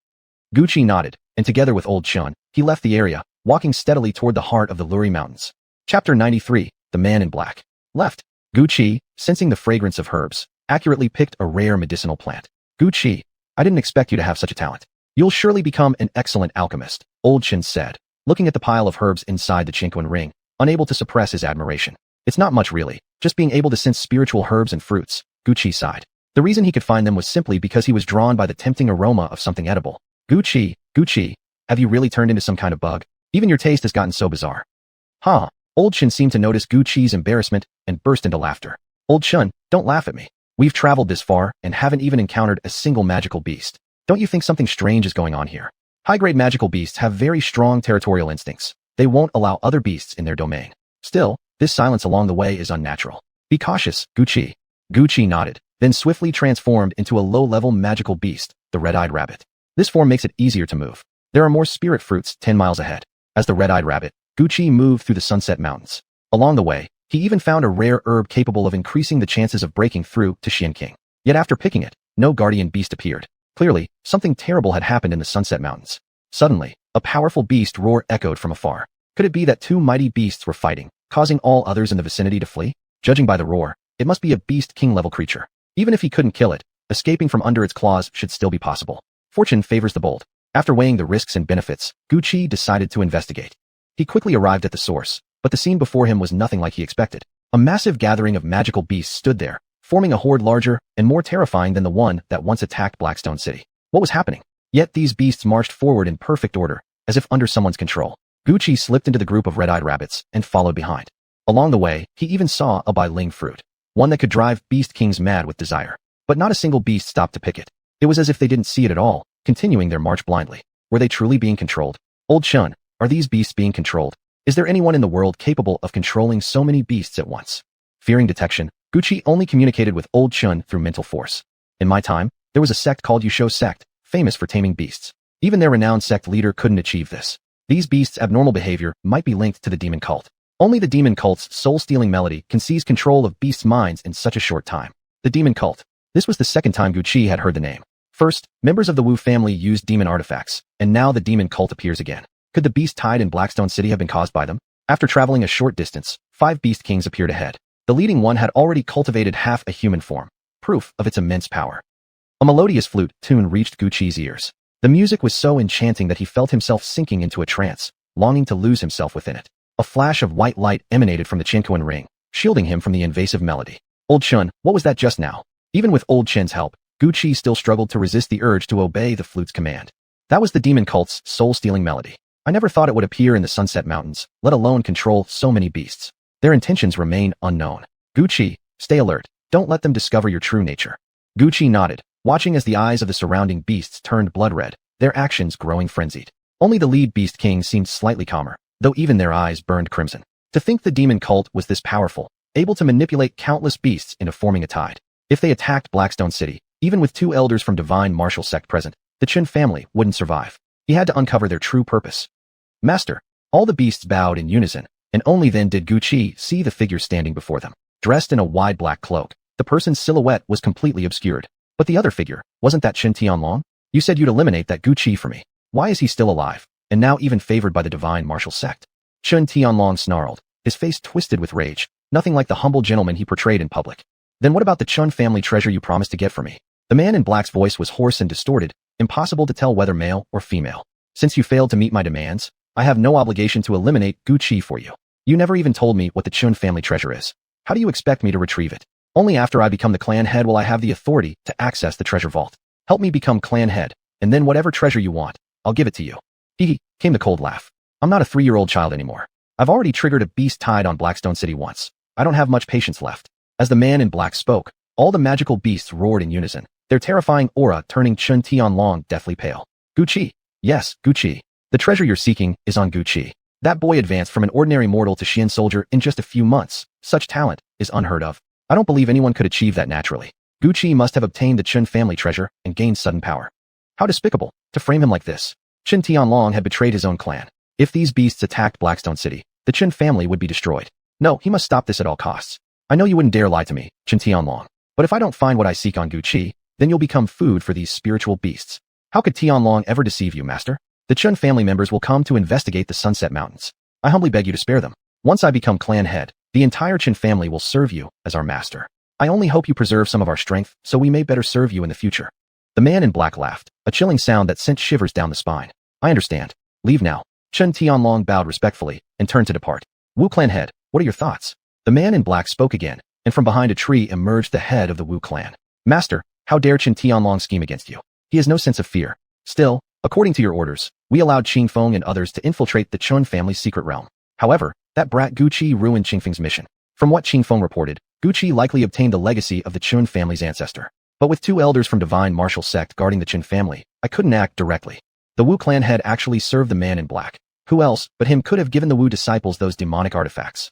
Guqi nodded, and together with Old Chun, he left the area, walking steadily toward the heart of the Luri Mountains. Chapter 93, The Man in Black. Left. Guqi, sensing the fragrance of herbs, accurately picked a rare medicinal plant. Guqi, I didn't expect you to have such a talent. You'll surely become an excellent alchemist, Old Chin said, looking at the pile of herbs inside the Qianquan ring, unable to suppress his admiration. It's not much really, just being able to sense spiritual herbs and fruits, Guqi sighed. The reason he could find them was simply because he was drawn by the tempting aroma of something edible. Guqi, have you really turned into some kind of bug? Even your taste has gotten so bizarre. Huh? Old Chin seemed to notice Guqi's embarrassment and burst into laughter. Old Chun, don't laugh at me. We've traveled this far and haven't even encountered a single magical beast. Don't you think something strange is going on here? High-grade magical beasts have very strong territorial instincts. They won't allow other beasts in their domain. Still, this silence along the way is unnatural. Be cautious, Guqi. Guqi nodded, then swiftly transformed into a low-level magical beast, the red-eyed rabbit. This form makes it easier to move. There are more spirit fruits 10 miles ahead. As the red-eyed rabbit, Guqi moved through the Sunset Mountains. Along the way, he even found a rare herb capable of increasing the chances of breaking through to Xianqing. Yet after picking it, no guardian beast appeared. Clearly, something terrible had happened in the Sunset Mountains. Suddenly, a powerful beast roar echoed from afar. Could it be that two mighty beasts were fighting, causing all others in the vicinity to flee? Judging by the roar, it must be a beast king-level creature. Even if he couldn't kill it, escaping from under its claws should still be possible. Fortune favors the bold. After weighing the risks and benefits, Guqi decided to investigate. He quickly arrived at the source, but the scene before him was nothing like he expected. A massive gathering of magical beasts stood there, forming a horde larger and more terrifying than the one that once attacked Blackstone City. What was happening? Yet these beasts marched forward in perfect order, as if under someone's control. Guqi slipped into the group of red-eyed rabbits and followed behind. Along the way, he even saw a Bailing fruit, one that could drive beast kings mad with desire. But not a single beast stopped to pick it. It was as if they didn't see it at all, continuing their march blindly. Were they truly being controlled? Old Chun, are these beasts being controlled? Is there anyone in the world capable of controlling so many beasts at once? Fearing detection, Guqi only communicated with Old Chun through mental force. In my time, there was a sect called Yusho sect, famous for taming beasts. Even their renowned sect leader couldn't achieve this. These beasts' abnormal behavior might be linked to the demon cult. Only the demon cult's soul-stealing melody can seize control of beasts' minds in such a short time. The demon cult. This was the second time Guqi had heard the name. First, members of the Wu family used demon artifacts, and now the demon cult appears again. Could the beast tide in Blackstone City have been caused by them? After traveling a short distance, 5 beast kings appeared ahead. The leading one had already cultivated half a human form, proof of its immense power. A melodious flute tune reached Guqi's ears. The music was so enchanting that he felt himself sinking into a trance, longing to lose himself within it. A flash of white light emanated from the Qinquan ring, shielding him from the invasive melody. Old Chun, what was that just now? Even with Old Chin's help, Guqi still struggled to resist the urge to obey the flute's command. That was the demon cult's soul-stealing melody. I never thought it would appear in the Sunset Mountains, let alone control so many beasts. Their intentions remain unknown. Guqi, stay alert. Don't let them discover your true nature. Guqi nodded, watching as the eyes of the surrounding beasts turned blood red, their actions growing frenzied. Only the lead beast king seemed slightly calmer, though even their eyes burned crimson. To think the demon cult was this powerful, able to manipulate countless beasts into forming a tide. If they attacked Blackstone City, even with 2 elders from Divine Martial Sect present, the Qin family wouldn't survive. He had to uncover their true purpose. Master, all the beasts bowed in unison, and only then did Guqi see the figure standing before them. Dressed in a wide black cloak, the person's silhouette was completely obscured. But the other figure, wasn't that Qin Tianlong? You said you'd eliminate that Guqi for me. Why is he still alive, and now even favored by the Divine Martial Sect? Qin Tianlong snarled, his face twisted with rage, nothing like the humble gentleman he portrayed in public. Then what about the Chun family treasure you promised to get for me? The man in black's voice was hoarse and distorted, impossible to tell whether male or female. Since you failed to meet my demands, I have no obligation to eliminate Guqi for you. You never even told me what the Chun family treasure is. How do you expect me to retrieve it? Only after I become the clan head will I have the authority to access the treasure vault. Help me become clan head, and then whatever treasure you want, I'll give it to you. Hee, came the cold laugh. I'm not a 3-year-old child anymore. I've already triggered a beast tide on Blackstone City once. I don't have much patience left. As the man in black spoke, all the magical beasts roared in unison, their terrifying aura turning Qin Tianlong deathly pale. Guqi. Yes, Guqi. The treasure you're seeking is on Guqi. That boy advanced from an ordinary mortal to Xian soldier in just a few months. Such talent is unheard of. I don't believe anyone could achieve that naturally. Guqi must have obtained the Qin family treasure and gained sudden power. How despicable, to frame him like this. Qin Tianlong had betrayed his own clan. If these beasts attacked Blackstone City, the Qin family would be destroyed. No, he must stop this at all costs. I know you wouldn't dare lie to me, Qin Tianlong. But if I don't find what I seek on Guqi, then you'll become food for these spiritual beasts. How could Tianlong ever deceive you, master? The Qin family members will come to investigate the Sunset Mountains. I humbly beg you to spare them. Once I become clan head, the entire Qin family will serve you as our master. I only hope you preserve some of our strength so we may better serve you in the future. The man in black laughed, a chilling sound that sent shivers down the spine. I understand. Leave now. Qin Tianlong bowed respectfully and turned to depart. Wu clan head, what are your thoughts? The man in black spoke again, and from behind a tree emerged the head of the Wu clan. Master, how dare Qin Tianlong scheme against you? He has no sense of fear. Still, according to your orders, we allowed Qingfeng and others to infiltrate the Chun family's secret realm. However, that brat Guqi ruined Qingfeng's mission. From what Qingfeng reported, Guqi likely obtained the legacy of the Chun family's ancestor. But with 2 elders from Divine Martial Sect guarding the Qin family, I couldn't act directly. The Wu clan head actually served the man in black. Who else but him could have given the Wu disciples those demonic artifacts?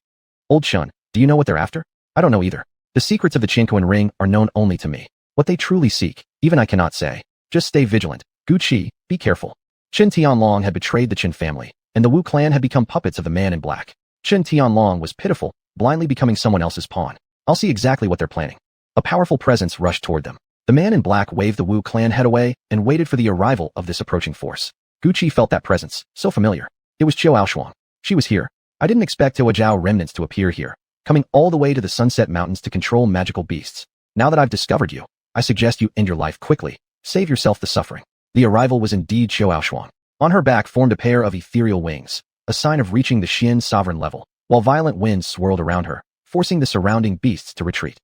Old Chun, do you know what they're after? I don't know either. The secrets of the Qinquan ring are known only to me. What they truly seek, even I cannot say. Just stay vigilant. Guqi, be careful. Qin Tianlong had betrayed the Qin family, and the Wu clan had become puppets of the man in black. Qin Tianlong was pitiful, blindly becoming someone else's pawn. I'll see exactly what they're planning. A powerful presence rushed toward them. The man in black waved the Wu clan head away and waited for the arrival of this approaching force. Guqi felt that presence, so familiar. It was Qiu Aoshuang. She was here. I didn't expect Hua Zhao remnants to appear here, coming all the way to the Sunset Mountains to control magical beasts. Now that I've discovered you, I suggest you end your life quickly. Save yourself the suffering. The arrival was indeed Qiu Aoshuang. On her back formed a pair of ethereal wings, a sign of reaching the Xian sovereign level, while violent winds swirled around her, forcing the surrounding beasts to retreat.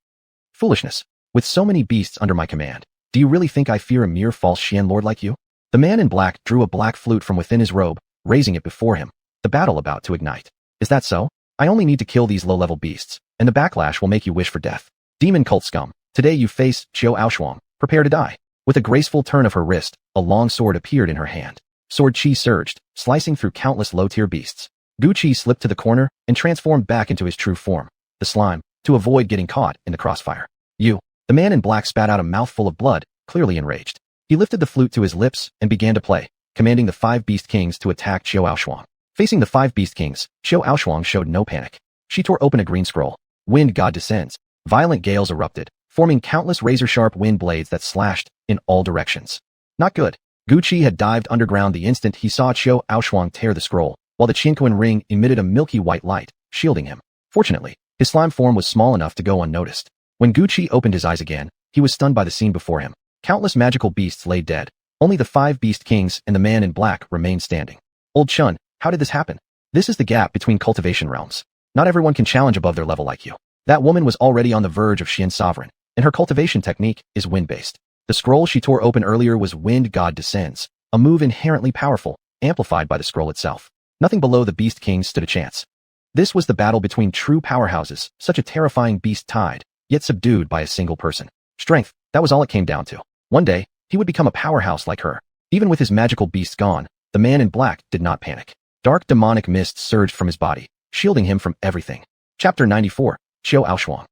Foolishness. With so many beasts under my command, do you really think I fear a mere false Xian lord like you? The man in black drew a black flute from within his robe, raising it before him, the battle about to ignite. Is that so? I only need to kill these low-level beasts, and the backlash will make you wish for death. Demon cult scum, today you face Qiu Aoshuang. Prepare to die. With a graceful turn of her wrist, a long sword appeared in her hand. Sword chi surged, slicing through countless low-tier beasts. Guqi slipped to the corner and transformed back into his true form, the slime, to avoid getting caught in the crossfire. You. The man in black spat out a mouthful of blood, clearly enraged. He lifted the flute to his lips and began to play, commanding the 5 beast kings to attack Qiu Aoshuang. Facing the 5 beast kings, Qiu Aoshuang showed no panic. She tore open a green scroll. Wind god descends. Violent gales erupted, forming countless razor-sharp wind blades that slashed in all directions. Not good. Guqi had dived underground the instant he saw Qiu Aoshuang tear the scroll, while the Qinquan ring emitted a milky white light, shielding him. Fortunately, his slime form was small enough to go unnoticed. When Guqi opened his eyes again, he was stunned by the scene before him. Countless magical beasts lay dead. Only the 5 beast kings and the man in black remained standing. Old Chun, how did this happen? This is the gap between cultivation realms. Not everyone can challenge above their level like you. That woman was already on the verge of Xian Sovereign, and her cultivation technique is wind-based. The scroll she tore open earlier was Wind God Descends, a move inherently powerful, amplified by the scroll itself. Nothing below the beast kings stood a chance. This was the battle between true powerhouses, such a terrifying beast tide, yet subdued by a single person. Strength, that was all it came down to. One day, he would become a powerhouse like her. Even with his magical beasts gone, the man in black did not panic. Dark demonic mist surged from his body, shielding him from everything. Chapter 94, Xiao Aoshuang.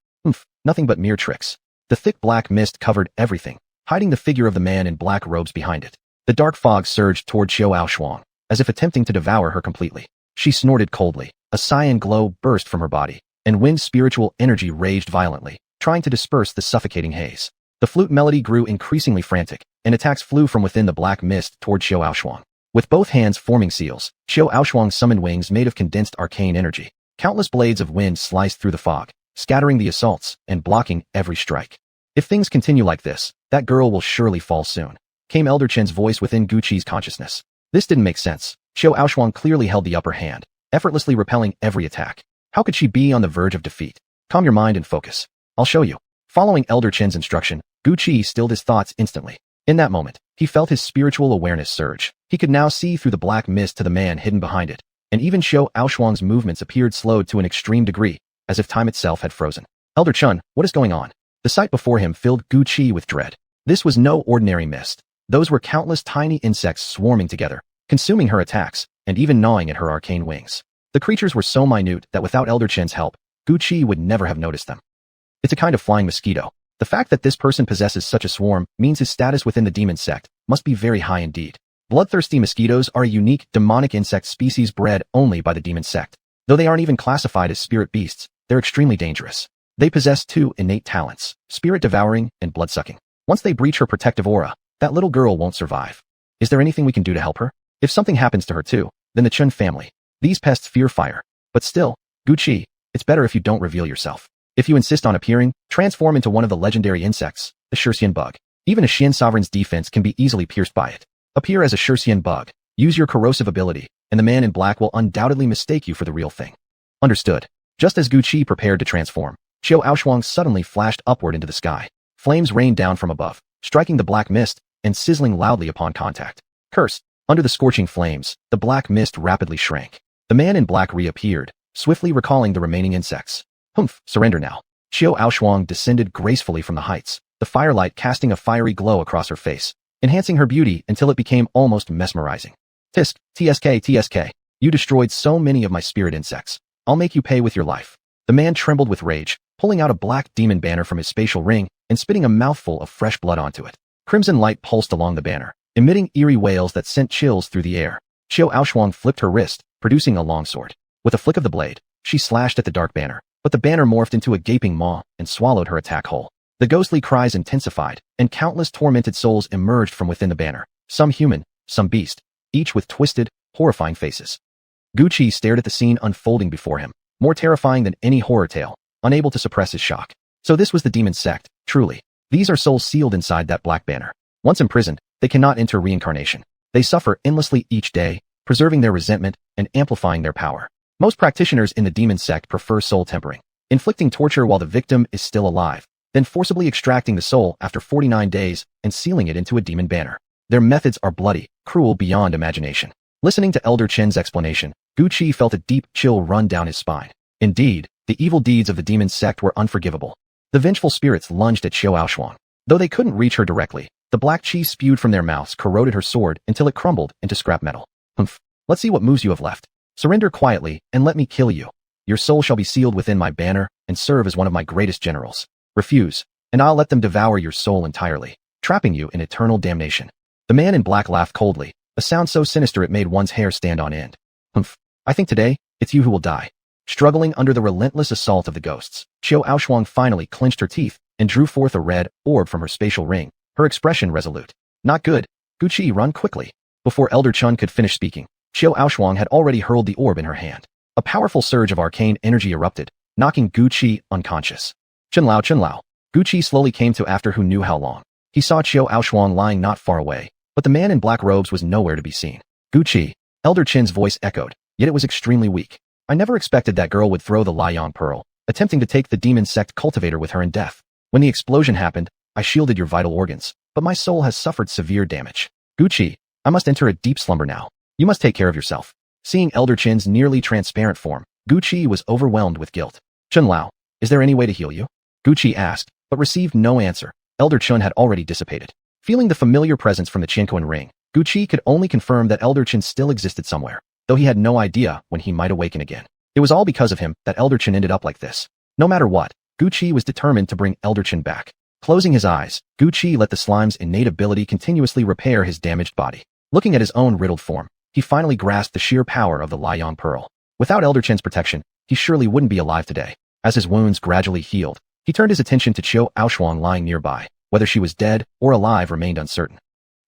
Nothing but mere tricks. The thick black mist covered everything, hiding the figure of the man in black robes behind it. The dark fog surged toward Xiao Aoshuang, as if attempting to devour her completely. She snorted coldly. A cyan glow burst from her body, and Wind's spiritual energy raged violently, trying to disperse the suffocating haze. The flute melody grew increasingly frantic, and attacks flew from within the black mist toward Xiao Aoshuang. With both hands forming seals, Xiao Aoshuang summoned wings made of condensed arcane energy. Countless blades of wind sliced through the fog, scattering the assaults and blocking every strike. If things continue like this, that girl will surely fall soon, came Elder Chen's voice within Guqi's consciousness. This didn't make sense. Xiao Aoshuang clearly held the upper hand, effortlessly repelling every attack. How could she be on the verge of defeat? Calm your mind and focus. I'll show you. Following Elder Chen's instruction, Guqi stilled his thoughts instantly. In that moment, he felt his spiritual awareness surge. He could now see through the black mist to the man hidden behind it, and even Xiao Aoshuang's movements appeared slowed to an extreme degree, as if time itself had frozen. Elder Chun, what is going on? The sight before him filled Guqi with dread. This was no ordinary mist. Those were countless tiny insects swarming together, consuming her attacks, and even gnawing at her arcane wings. The creatures were so minute that without Elder Chen's help, Guqi would never have noticed them. It's a kind of flying mosquito. The fact that this person possesses such a swarm means his status within the demon sect must be very high indeed. Bloodthirsty mosquitoes are a unique, demonic insect species bred only by the demon sect. Though they aren't even classified as spirit beasts, they're extremely dangerous. They possess 2 innate talents, spirit devouring and blood-sucking. Once they breach her protective aura, that little girl won't survive. Is there anything we can do to help her? If something happens to her too, then the Chun family. These pests fear fire. But still, Guqi, it's better if you don't reveal yourself. If you insist on appearing, transform into one of the legendary insects, the Shurxian bug. Even a Xian Sovereign's defense can be easily pierced by it. Appear as a Shurxian bug, use your corrosive ability, and the man in black will undoubtedly mistake you for the real thing. Understood. Just as Guqi prepared to transform, Xiao Aoshuang suddenly flashed upward into the sky. Flames rained down from above, striking the black mist and sizzling loudly upon contact. Curse! Under the scorching flames, the black mist rapidly shrank. The man in black reappeared, swiftly recalling the remaining insects. Surrender now. Xiao Aoshuang descended gracefully from the heights, the firelight casting a fiery glow across her face, enhancing her beauty until it became almost mesmerizing. TSK, you destroyed so many of my spirit insects. I'll make you pay with your life. The man trembled with rage, pulling out a black demon banner from his spatial ring and spitting a mouthful of fresh blood onto it. Crimson light pulsed along the banner, emitting eerie wails that sent chills through the air. Xiao Aoshuang flipped her wrist, producing a longsword. With a flick of the blade, she slashed at the dark banner, but the banner morphed into a gaping maw and swallowed her attack whole. The ghostly cries intensified, and countless tormented souls emerged from within the banner, some human, some beast, each with twisted, horrifying faces. Guqi stared at the scene unfolding before him, more terrifying than any horror tale, unable to suppress his shock. So this was the demon sect, truly. These are souls sealed inside that black banner. Once imprisoned, they cannot enter reincarnation. They suffer endlessly each day, preserving their resentment and amplifying their power. Most practitioners in the demon sect prefer soul tempering, inflicting torture while the victim is still alive, then forcibly extracting the soul after 49 days and sealing it into a demon banner. Their methods are bloody, cruel beyond imagination. Listening to Elder Chen's explanation, Guqi felt a deep chill run down his spine. Indeed, the evil deeds of the demon sect were unforgivable. The vengeful spirits lunged at Xiao Aoshuang. Though they couldn't reach her directly, the black chi spewed from their mouths corroded her sword until it crumbled into scrap metal. Let's see what moves you have left. Surrender quietly, and let me kill you. Your soul shall be sealed within my banner and serve as one of my greatest generals. Refuse, and I'll let them devour your soul entirely, trapping you in eternal damnation. The man in black laughed coldly, a sound so sinister it made one's hair stand on end. I think today, it's you who will die. Struggling under the relentless assault of the ghosts, Xiao Aoshuang finally clenched her teeth and drew forth a red orb from her spatial ring, her expression resolute. Not good. Guqi, run quickly. Before Elder Chun could finish speaking, Xiao Aoshuang had already hurled the orb in her hand. A powerful surge of arcane energy erupted, knocking Guqi unconscious. Chunlao. Guqi slowly came to after who knew how long. He saw Qiu Aoshuang lying not far away, but the man in black robes was nowhere to be seen. Guqi, Elder Qin's voice echoed, yet it was extremely weak. I never expected that girl would throw the Liang Pearl, attempting to take the demon sect cultivator with her in death. When the explosion happened, I shielded your vital organs, but my soul has suffered severe damage. Guqi, I must enter a deep slumber now. You must take care of yourself. Seeing Elder Qin's nearly transparent form, Guqi was overwhelmed with guilt. Chun Lao, is there any way to heal you? Guqi asked, but received no answer. Elder Chun had already dissipated. Feeling the familiar presence from the Qianquan ring, Guqi could only confirm that Elder Qin still existed somewhere, though he had no idea when he might awaken again. It was all because of him that Elder Qin ended up like this. No matter what, Guqi was determined to bring Elder Qin back. Closing his eyes, Guqi let the slime's innate ability continuously repair his damaged body. Looking at his own riddled form, he finally grasped the sheer power of the Liang Pearl. Without Elder Qin's protection, he surely wouldn't be alive today. As his wounds gradually healed, he turned his attention to Qiu Aoshuang lying nearby. Whether she was dead or alive remained uncertain.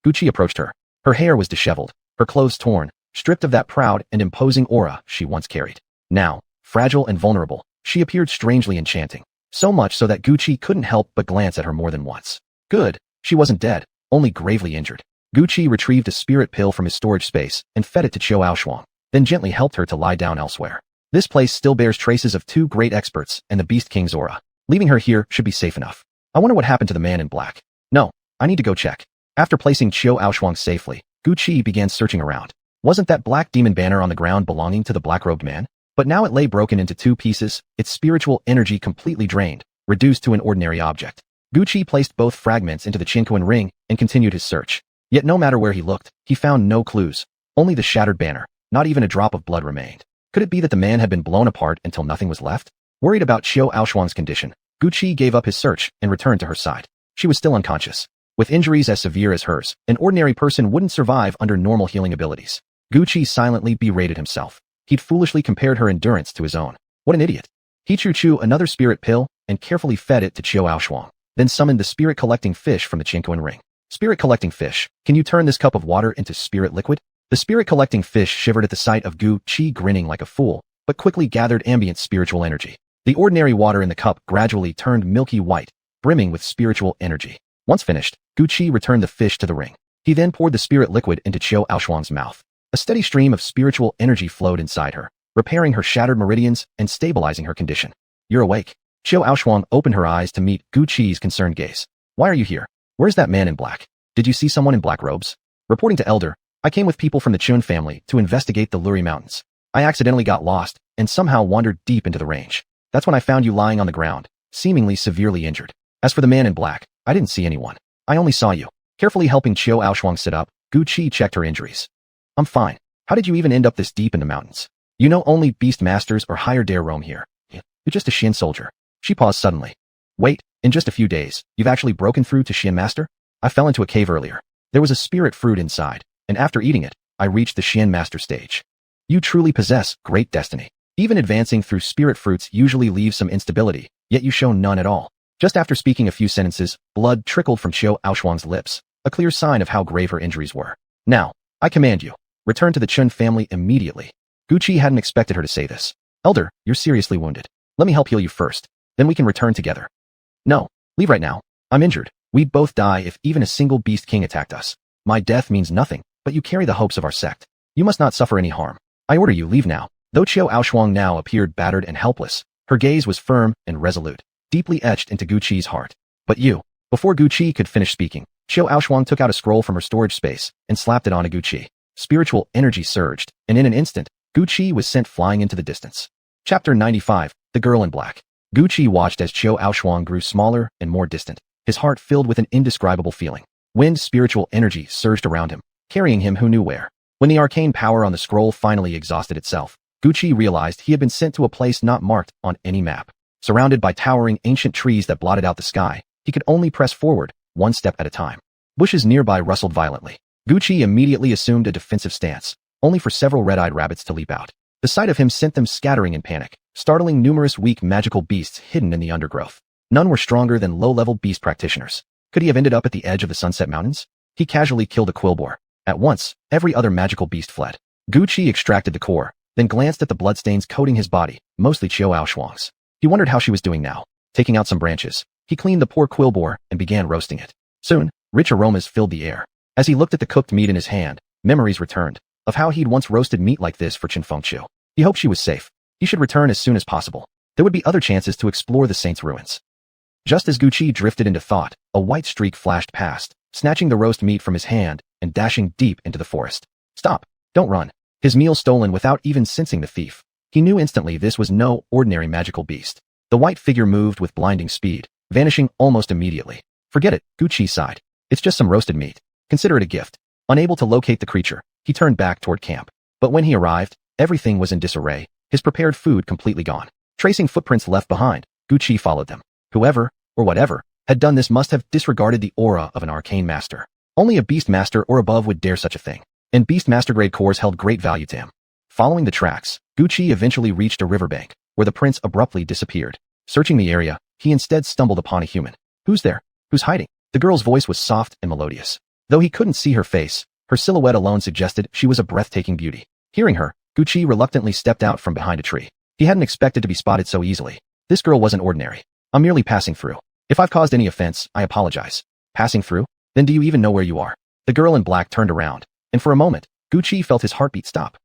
Guqi approached her. Her hair was disheveled, her clothes torn, stripped of that proud and imposing aura she once carried. Now, fragile and vulnerable, she appeared strangely enchanting. So much so that Guqi couldn't help but glance at her more than once. Good, she wasn't dead, only gravely injured. Guqi retrieved a spirit pill from his storage space and fed it to Qiu Aoshuang, then gently helped her to lie down elsewhere. This place still bears traces of two great experts and the Beast King's aura. Leaving her here should be safe enough. I wonder what happened to the man in black. No, I need to go check. After placing Qiu Aoshuang safely, Guqi began searching around. Wasn't that black demon banner on the ground belonging to the black-robed man? But now it lay broken into two pieces, its spiritual energy completely drained, reduced to an ordinary object. Guqi placed both fragments into the Qianquan ring and continued his search. Yet no matter where he looked, he found no clues. Only the shattered banner. Not even a drop of blood remained. Could it be that the man had been blown apart until nothing was left? Worried about Qiu Aoshuang's condition, Guqi gave up his search and returned to her side. She was still unconscious. With injuries as severe as hers, an ordinary person wouldn't survive under normal healing abilities. Guqi silently berated himself. He'd foolishly compared her endurance to his own. What an idiot. He chewed another spirit pill and carefully fed it to Qiu Aoshuang, then summoned the spirit-collecting fish from the Qianquan ring. Spirit-collecting fish, can you turn this cup of water into spirit liquid? The spirit-collecting fish shivered at the sight of Guqi grinning like a fool, but quickly gathered ambient spiritual energy. The ordinary water in the cup gradually turned milky white, brimming with spiritual energy. Once finished, Guqi returned the fish to the ring. He then poured the spirit liquid into Qiu Aoshuang's mouth. A steady stream of spiritual energy flowed inside her, repairing her shattered meridians and stabilizing her condition. You're awake. Qiu Aoshuang opened her eyes to meet Guqi's concerned gaze. Why are you here? Where's that man in black? Did you see someone in black robes? Reporting to Elder, I came with people from the Chun family to investigate the Luri Mountains. I accidentally got lost and somehow wandered deep into the range. That's when I found you lying on the ground, seemingly severely injured. As for the man in black, I didn't see anyone. I only saw you. Carefully helping Qiu Aoshuang sit up, Guqi checked her injuries. I'm fine. How did you even end up this deep in the mountains? You know only beast masters or higher dare roam here. You're just a Xian soldier. She paused suddenly. Wait, in just a few days, you've actually broken through to Xian master? I fell into a cave earlier. There was a spirit fruit inside, and after eating it, I reached the Xian master stage. You truly possess great destiny. Even advancing through spirit fruits usually leaves some instability, yet you show none at all. Just after speaking a few sentences, blood trickled from Qiu Aoshuang's lips, a clear sign of how grave her injuries were. Now, I command you, return to the Chun family immediately. Guqi hadn't expected her to say this. Elder, you're seriously wounded. Let me help heal you first, then we can return together. No, leave right now. I'm injured. We'd both die if even a single beast king attacked us. My death means nothing, but you carry the hopes of our sect. You must not suffer any harm. I order you leave now. Though Qiu Aoshuang now appeared battered and helpless, her gaze was firm and resolute, deeply etched into Guqi's heart. But you. Before Guqi could finish speaking, Qiu Aoshuang took out a scroll from her storage space and slapped it onto Guqi. Spiritual energy surged, and in an instant, Guqi was sent flying into the distance. Chapter 95, The Girl in Black. Guqi watched as Qiu Aoshuang grew smaller and more distant, his heart filled with an indescribable feeling. Wind spiritual energy surged around him, carrying him who knew where. When the arcane power on the scroll finally exhausted itself, Guqi realized he had been sent to a place not marked on any map. Surrounded by towering ancient trees that blotted out the sky, he could only press forward, one step at a time. Bushes nearby rustled violently. Guqi immediately assumed a defensive stance, only for several red-eyed rabbits to leap out. The sight of him sent them scattering in panic, startling numerous weak magical beasts hidden in the undergrowth. None were stronger than low-level beast practitioners. Could he have ended up at the edge of the Sunset Mountains? He casually killed a quillboar. At once, every other magical beast fled. Guqi extracted the core, then glanced at the bloodstains coating his body, mostly Qiu Aoshuang's. He wondered how she was doing now. Taking out some branches, he cleaned the poor quillboar and began roasting it. Soon, Rich aromas filled the air. As he looked at the cooked meat in his hand, memories returned of how he'd once roasted meat like this for Qinfengqiu. He hoped she was safe. He should return as soon as possible. There would be other chances to explore the saint's ruins. Just as Guqi drifted into thought, a white streak flashed past, snatching the roast meat from his hand and dashing deep into the forest. Stop! Don't run. His meal stolen without even sensing the thief. He knew instantly this was no ordinary magical beast. The white figure moved with blinding speed, vanishing almost immediately. Forget it, Guqi sighed. It's just some roasted meat. Consider it a gift. Unable to locate the creature, he turned back toward camp. But when he arrived, everything was in disarray, his prepared food completely gone. Tracing footprints left behind, Guqi followed them. Whoever, or whatever, had done this must have disregarded the aura of an arcane master. Only a beast master or above would dare such a thing, and beast master grade cores held great value to him. Following the tracks, Guqi eventually reached a riverbank, where the prince abruptly disappeared. Searching the area, he instead stumbled upon a human. Who's there? Who's hiding? The girl's voice was soft and melodious. Though he couldn't see her face, her silhouette alone suggested she was a breathtaking beauty. Hearing her, Guqi reluctantly stepped out from behind a tree. He hadn't expected to be spotted so easily. This girl wasn't ordinary. I'm merely passing through. If I've caused any offense, I apologize. Passing through? Then do you even know where you are? The girl in black turned around, and for a moment, Guqi felt his heartbeat stop.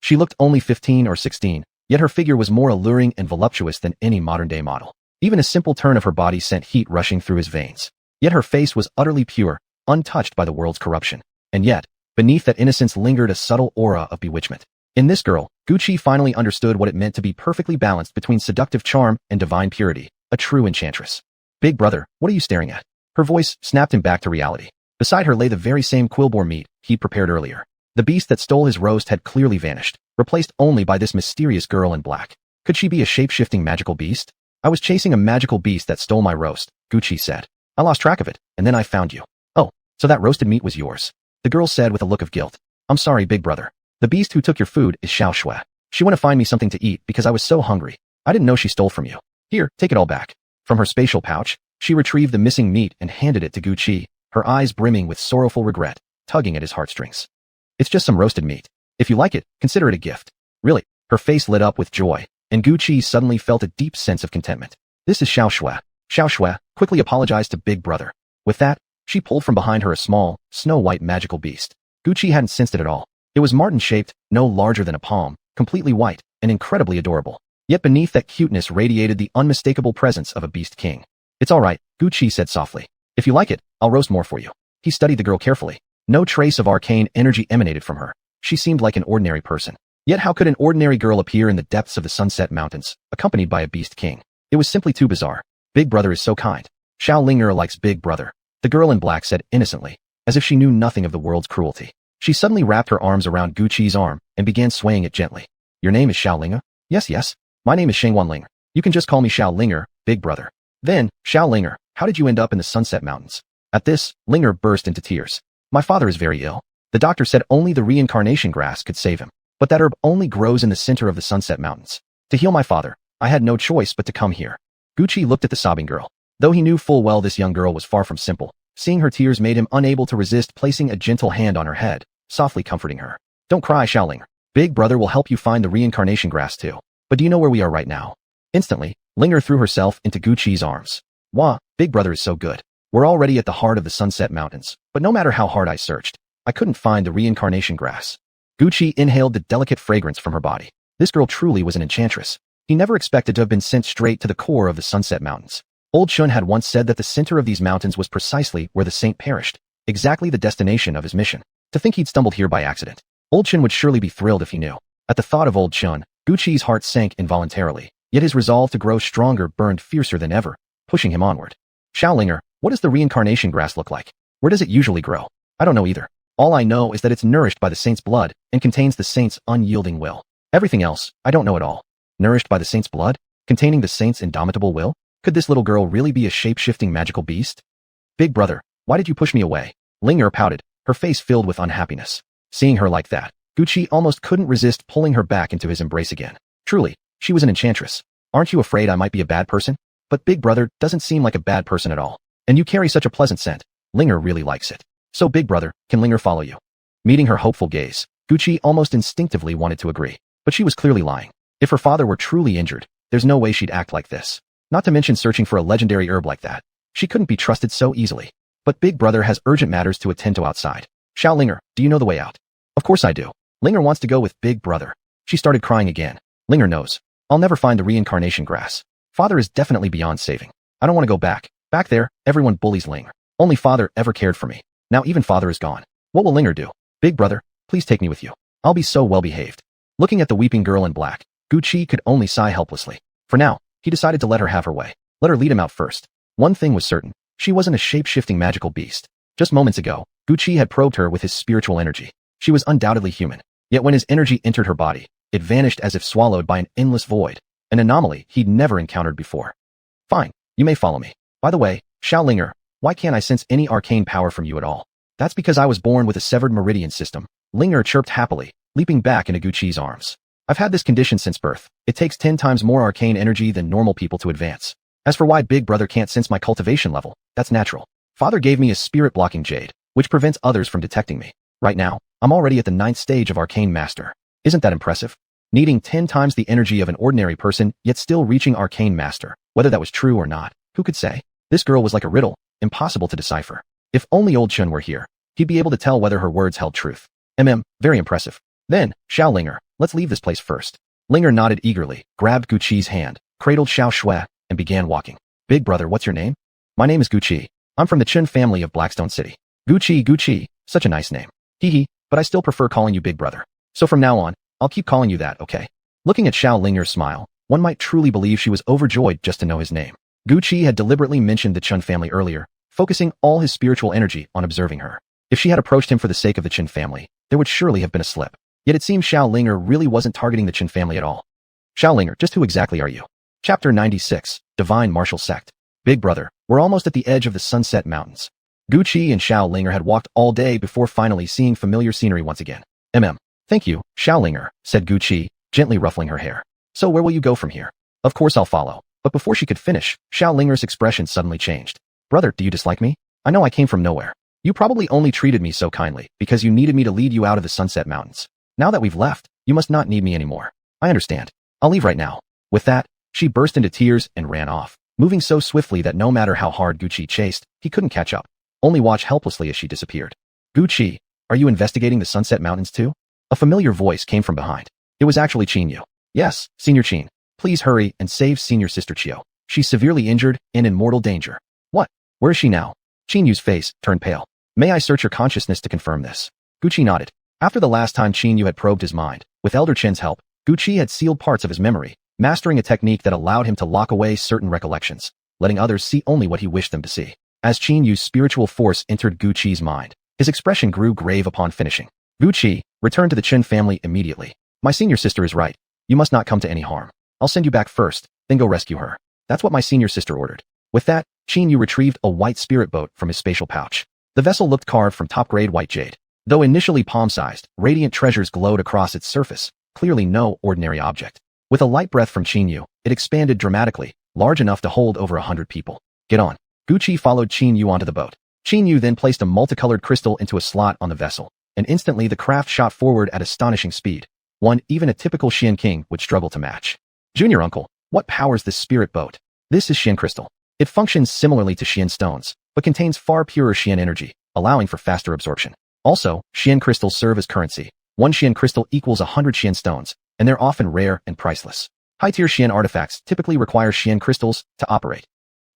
She looked only 15 or 16, yet her figure was more alluring and voluptuous than any modern-day model. Even a simple turn of her body sent heat rushing through his veins. Yet her face was utterly pure, untouched by the world's corruption. And yet, beneath that innocence lingered a subtle aura of bewitchment. In this girl, Guqi finally understood what it meant to be perfectly balanced between seductive charm and divine purity, a true enchantress. Big brother, what are you staring at? Her voice snapped him back to reality. Beside her lay the very same quillboar meat he'd prepared earlier. The beast that stole his roast had clearly vanished, replaced only by this mysterious girl in black. Could she be a shape-shifting magical beast? I was chasing a magical beast that stole my roast, Guqi said. I lost track of it, and then I found you. Oh, so that roasted meat was yours. The girl said with a look of guilt. I'm sorry, big brother. The beast who took your food is Xiao Shui. She went to find me something to eat because I was so hungry. I didn't know she stole from you. Here, take it all back. From her spatial pouch, she retrieved the missing meat and handed it to Guqi, her eyes brimming with sorrowful regret, tugging at his heartstrings. It's just some roasted meat. If you like it, consider it a gift. Really, her face lit up with joy, and Guqi suddenly felt a deep sense of contentment. This is Xiao Shui. Xiao Shui quickly apologized to Big Brother. With that, she pulled from behind her a small, snow-white magical beast. Guqi hadn't sensed it at all. It was marten-shaped, no larger than a palm, completely white, and incredibly adorable. Yet beneath that cuteness radiated the unmistakable presence of a beast king. It's all right, Guqi said softly. If you like it, I'll roast more for you. He studied the girl carefully. No trace of arcane energy emanated from her. She seemed like an ordinary person. Yet how could an ordinary girl appear in the depths of the Sunset Mountains, accompanied by a beast king? It was simply too bizarre. Big Brother is so kind. Xiao Linger likes Big Brother, the girl in black said innocently, as if she knew nothing of the world's cruelty. She suddenly wrapped her arms around Guqi's arm and began swaying it gently. Your name is Xiao Linger? Yes. My name is Shengwan Linger. You can just call me Xiao Linger, Big Brother. Then, Xiao Linger, how did you end up in the Sunset Mountains? At this, Linger burst into tears. My father is very ill. The doctor said only the reincarnation grass could save him. But that herb only grows in the center of the Sunset Mountains. To heal my father, I had no choice but to come here. Guqi looked at the sobbing girl. Though he knew full well this young girl was far from simple, seeing her tears made him unable to resist placing a gentle hand on her head, softly comforting her. Don't cry, Xiao Linger. Big Brother will help you find the reincarnation grass too. But do you know where we are right now? Instantly, Linger threw herself into Guqi's arms. Wah, Big Brother is so good. We're already at the heart of the Sunset Mountains, but no matter how hard I searched, I couldn't find the reincarnation grass. Guqi inhaled the delicate fragrance from her body. This girl truly was an enchantress. He never expected to have been sent straight to the core of the Sunset Mountains. Old Shun had once said that the center of these mountains was precisely where the saint perished, exactly the destination of his mission. To think he'd stumbled here by accident. Old Shun would surely be thrilled if he knew. At the thought of Old Shun, Guqi's heart sank involuntarily, yet his resolve to grow stronger burned fiercer than ever, pushing him onward. Xiao Linger, what does the reincarnation grass look like? Where does it usually grow? I don't know either. All I know is that it's nourished by the saint's blood and contains the saint's unyielding will. Everything else, I don't know at all. Nourished by the saint's blood? Containing the saint's indomitable will? Could this little girl really be a shape-shifting magical beast? Big Brother, why did you push me away? Linger pouted, her face filled with unhappiness. Seeing her like that, Guqi almost couldn't resist pulling her back into his embrace again. Truly, she was an enchantress. Aren't you afraid I might be a bad person? But Big Brother doesn't seem like a bad person at all. And you carry such a pleasant scent. Linger really likes it. So Big Brother, can Linger follow you? Meeting her hopeful gaze, Guqi almost instinctively wanted to agree. But she was clearly lying. If her father were truly injured, there's no way she'd act like this. Not to mention searching for a legendary herb like that. She couldn't be trusted so easily. But Big Brother has urgent matters to attend to outside. Xiao Linger, do you know the way out? Of course I do. Linger wants to go with Big Brother. She started crying again. Linger knows. I'll never find the reincarnation grass. Father is definitely beyond saving. I don't want to go back. Back there, everyone bullies Linger. Only Father ever cared for me. Now even Father is gone. What will Linger do? Big Brother, please take me with you. I'll be so well behaved. Looking at the weeping girl in black, Gucci could only sigh helplessly. For now, he decided to let her have her way. Let her lead him out first. One thing was certain. She wasn't a shape-shifting magical beast. Just moments ago, Gucci had probed her with his spiritual energy. She was undoubtedly human. Yet when his energy entered her body, it vanished as if swallowed by an endless void, an anomaly he'd never encountered before. Fine, you may follow me. By the way, Xiao Linger, why can't I sense any arcane power from you at all? That's because I was born with a severed meridian system. Linger chirped happily, leaping back into Gucci's arms. I've had this condition since birth. It takes 10 times more arcane energy than normal people to advance. As for why Big Brother can't sense my cultivation level, that's natural. Father gave me a spirit-blocking jade, which prevents others from detecting me. Right now, I'm already at the 9th stage of Arcane Master. Isn't that impressive? Needing 10 times the energy of an ordinary person, yet still reaching Arcane Master. Whether that was true or not, who could say? This girl was like a riddle, impossible to decipher. If only old Chun were here, he'd be able to tell whether her words held truth. Very impressive. Then, Xiao Linger, let's leave this place first. Linger nodded eagerly, grabbed Gucci's hand, cradled Xiao Shui, and began walking. Big Brother, what's your name? My name is Gucci. I'm from the Chun family of Blackstone City. Gucci, such a nice name. Hee, but I still prefer calling you Big Brother. So from now on, I'll keep calling you that, okay? Looking at Xiao Linger's smile, one might truly believe she was overjoyed just to know his name. Gucci had deliberately mentioned the Chun family earlier, focusing all his spiritual energy on observing her. If she had approached him for the sake of the Chun family, there would surely have been a slip. Yet it seemed Xiao Linger really wasn't targeting the Chun family at all. Xiao Linger, just who exactly are you? Chapter 96, Divine Martial Sect. Big Brother, we're almost at the edge of the Sunset Mountains. Gucci and Xiao Linger had walked all day before finally seeing familiar scenery once again. Thank you, Xiao Linger, said Gucci, gently ruffling her hair. So where will you go from here? Of course I'll follow. But before she could finish, Xiao Linger's expression suddenly changed. Brother, do you dislike me? I know I came from nowhere. You probably only treated me so kindly because you needed me to lead you out of the Sunset Mountains. Now that we've left, you must not need me anymore. I understand. I'll leave right now. With that, she burst into tears and ran off, moving so swiftly that no matter how hard Gucci chased, he couldn't catch up. Only watch helplessly as she disappeared. Gucci, are you investigating the Sunset Mountains too? A familiar voice came from behind. It was actually Qin Yu. Yes, Senior Qin. Please hurry and save Senior Sister Chio. She's severely injured and in mortal danger. What? Where is she now? Qin Yu's face turned pale. May I search your consciousness to confirm this? Gucci nodded. After the last time Qin Yu had probed his mind, with Elder Chen's help, Gucci had sealed parts of his memory, mastering a technique that allowed him to lock away certain recollections, letting others see only what he wished them to see. As Qin Yu's spiritual force entered Gucci's mind, his expression grew grave upon finishing. Gucci, return to the Chen family immediately. My senior sister is right. You must not come to any harm. I'll send you back first, then go rescue her. That's what my senior sister ordered. With that, Qin Yu retrieved a white spirit boat from his spatial pouch. The vessel looked carved from top-grade white jade. Though initially palm-sized, radiant treasures glowed across its surface, clearly no ordinary object. With a light breath from Qin Yu, it expanded dramatically, large enough to hold over 100 people. Get on. Gucci followed Qin Yu onto the boat. Qin Yu then placed a multicolored crystal into a slot on the vessel, and instantly the craft shot forward at astonishing speed, one even a typical Xian king would struggle to match. Junior uncle, what powers this spirit boat? This is Xian crystal. It functions similarly to Xian stones, but contains far purer Xian energy, allowing for faster absorption. Also, Xian crystals serve as currency. One Xian crystal equals 100 Xian stones, and they're often rare and priceless. High-tier Xian artifacts typically require Xian crystals to operate.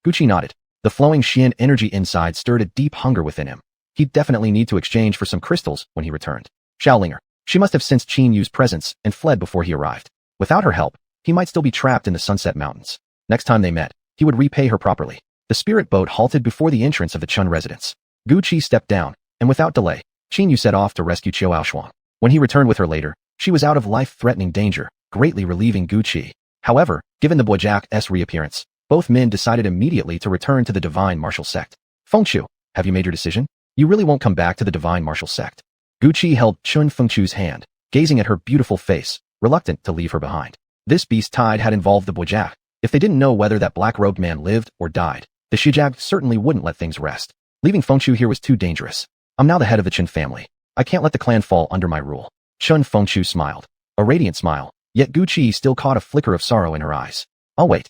Gucci nodded. The flowing Xian energy inside stirred a deep hunger within him. He'd definitely need to exchange for some crystals when he returned. Xiao Linger. She must have sensed Qin Yu's presence and fled before he arrived. Without her help, he might still be trapped in the Sunset Mountains. Next time they met, he would repay her properly. The spirit boat halted before the entrance of the Chun residence. Gucci stepped down, and without delay, Qin Yu set off to rescue Qiu Aoshuang. When he returned with her later, she was out of life-threatening danger, greatly relieving Gucci. However, given the Bojack's reappearance, both men decided immediately to return to the Divine Martial Sect. Fengqiu, have you made your decision? You really won't come back to the Divine Martial Sect. Gucci held Chun Fengqiu's hand, gazing at her beautiful face, reluctant to leave her behind. This beast tide had involved the Bojack. If they didn't know whether that black-robed man lived or died, the Shijag certainly wouldn't let things rest. Leaving Fengqiu here was too dangerous. I'm now the head of the Chun family. I can't let the clan fall under my rule. Chun Fengqiu smiled. A radiant smile, yet Gucci still caught a flicker of sorrow in her eyes. I'll wait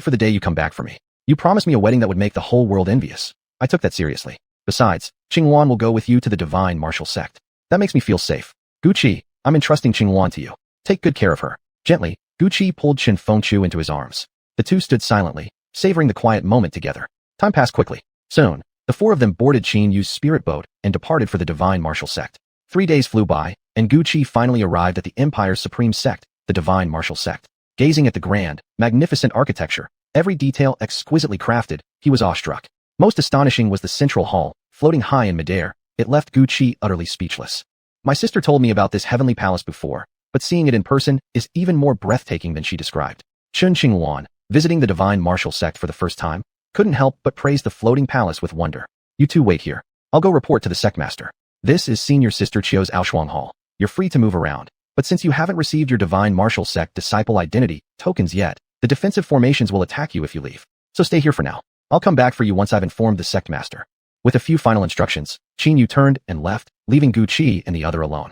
for the day you come back for me. You promised me a wedding that would make the whole world envious. I took that seriously. Besides, Qingwan will go with you to the divine martial sect. That makes me feel safe. Guqi, I'm entrusting Qingwan to you. Take good care of her. Gently, Guqi pulled Qin Fengchu into his arms. The two stood silently, savoring the quiet moment together. Time passed quickly. Soon, the four of them boarded Qin Yu's spirit boat and departed for the divine martial sect. 3 days flew by, and Guqi finally arrived at the Empire's supreme sect, the divine martial sect. Gazing at the grand, magnificent architecture, every detail exquisitely crafted, he was awestruck. Most astonishing was the central hall, floating high in midair. It left Guqi utterly speechless. My sister told me about this heavenly palace before, but seeing it in person is even more breathtaking than she described. Chun Qingwan, visiting the divine martial sect for the first time, couldn't help but praise the floating palace with wonder. You two wait here. I'll go report to the sectmaster. This is Senior Sister Chio's Aoshuang Hall. You're free to move around. But since you haven't received your divine martial sect disciple identity tokens yet, the defensive formations will attack you if you leave. So stay here for now. I'll come back for you once I've informed the sectmaster. With a few final instructions, Qin Yu turned and left, leaving Guqi and the other alone.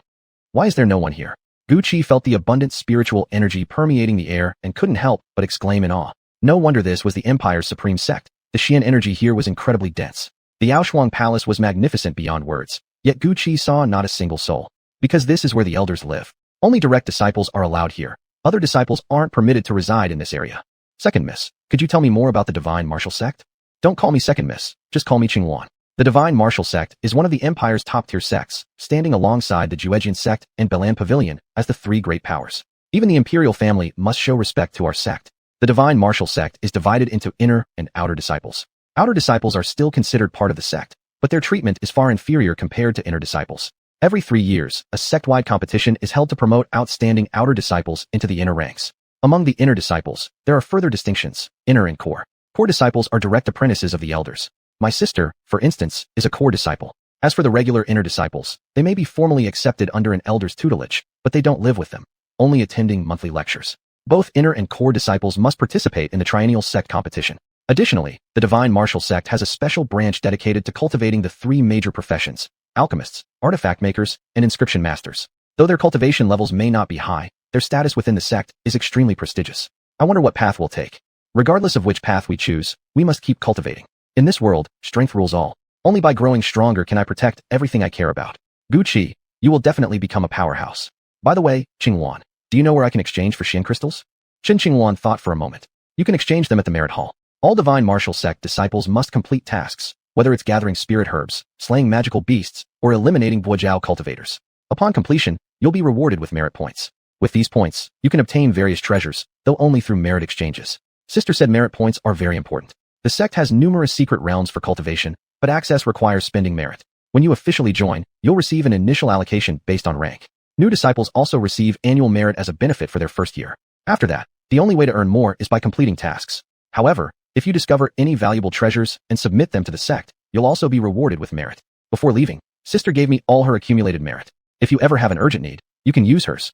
Why is there no one here? Guqi felt the abundant spiritual energy permeating the air and couldn't help but exclaim in awe. No wonder this was the Empire's supreme sect. The Xian energy here was incredibly dense. The Aoshuang Palace was magnificent beyond words, yet Guqi saw not a single soul. Because this is where the elders live. Only direct disciples are allowed here. Other disciples aren't permitted to reside in this area. Second Miss, could you tell me more about the divine martial sect? Don't call me Second Miss, just call me Qingwan. The divine martial sect is one of the Empire's top-tier sects, standing alongside the Juejian sect and Belan Pavilion as the three great powers. Even the imperial family must show respect to our sect. The divine martial sect is divided into inner and outer disciples. Outer disciples are still considered part of the sect, but their treatment is far inferior compared to inner disciples. Every 3 years, a sect-wide competition is held to promote outstanding outer disciples into the inner ranks. Among the inner disciples, there are further distinctions, inner and core. Core disciples are direct apprentices of the elders. My sister, for instance, is a core disciple. As for the regular inner disciples, they may be formally accepted under an elder's tutelage, but they don't live with them, only attending monthly lectures. Both inner and core disciples must participate in the triennial sect competition. Additionally, the divine martial sect has a special branch dedicated to cultivating the 3 major professions: alchemists, artifact makers, and inscription masters. Though their cultivation levels may not be high, their status within the sect is extremely prestigious. I wonder what path we'll take. Regardless of which path we choose, we must keep cultivating. In this world, strength rules all. Only by growing stronger can I protect everything I care about. Guqi, you will definitely become a powerhouse. By the way, Qingwan, do you know where I can exchange for Xian crystals? Qin Qingwan thought for a moment. You can exchange them at the Merit Hall. All divine martial sect disciples must complete tasks, whether it's gathering spirit herbs, slaying magical beasts, or eliminating Buojiao cultivators. Upon completion, you'll be rewarded with merit points. With these points, you can obtain various treasures, though only through merit exchanges. Sister said merit points are very important. The sect has numerous secret realms for cultivation, but access requires spending merit. When you officially join, you'll receive an initial allocation based on rank. New disciples also receive annual merit as a benefit for their first year. After that, the only way to earn more is by completing tasks. However, if you discover any valuable treasures and submit them to the sect, you'll also be rewarded with merit. Before leaving, Sister gave me all her accumulated merit. If you ever have an urgent need, you can use hers.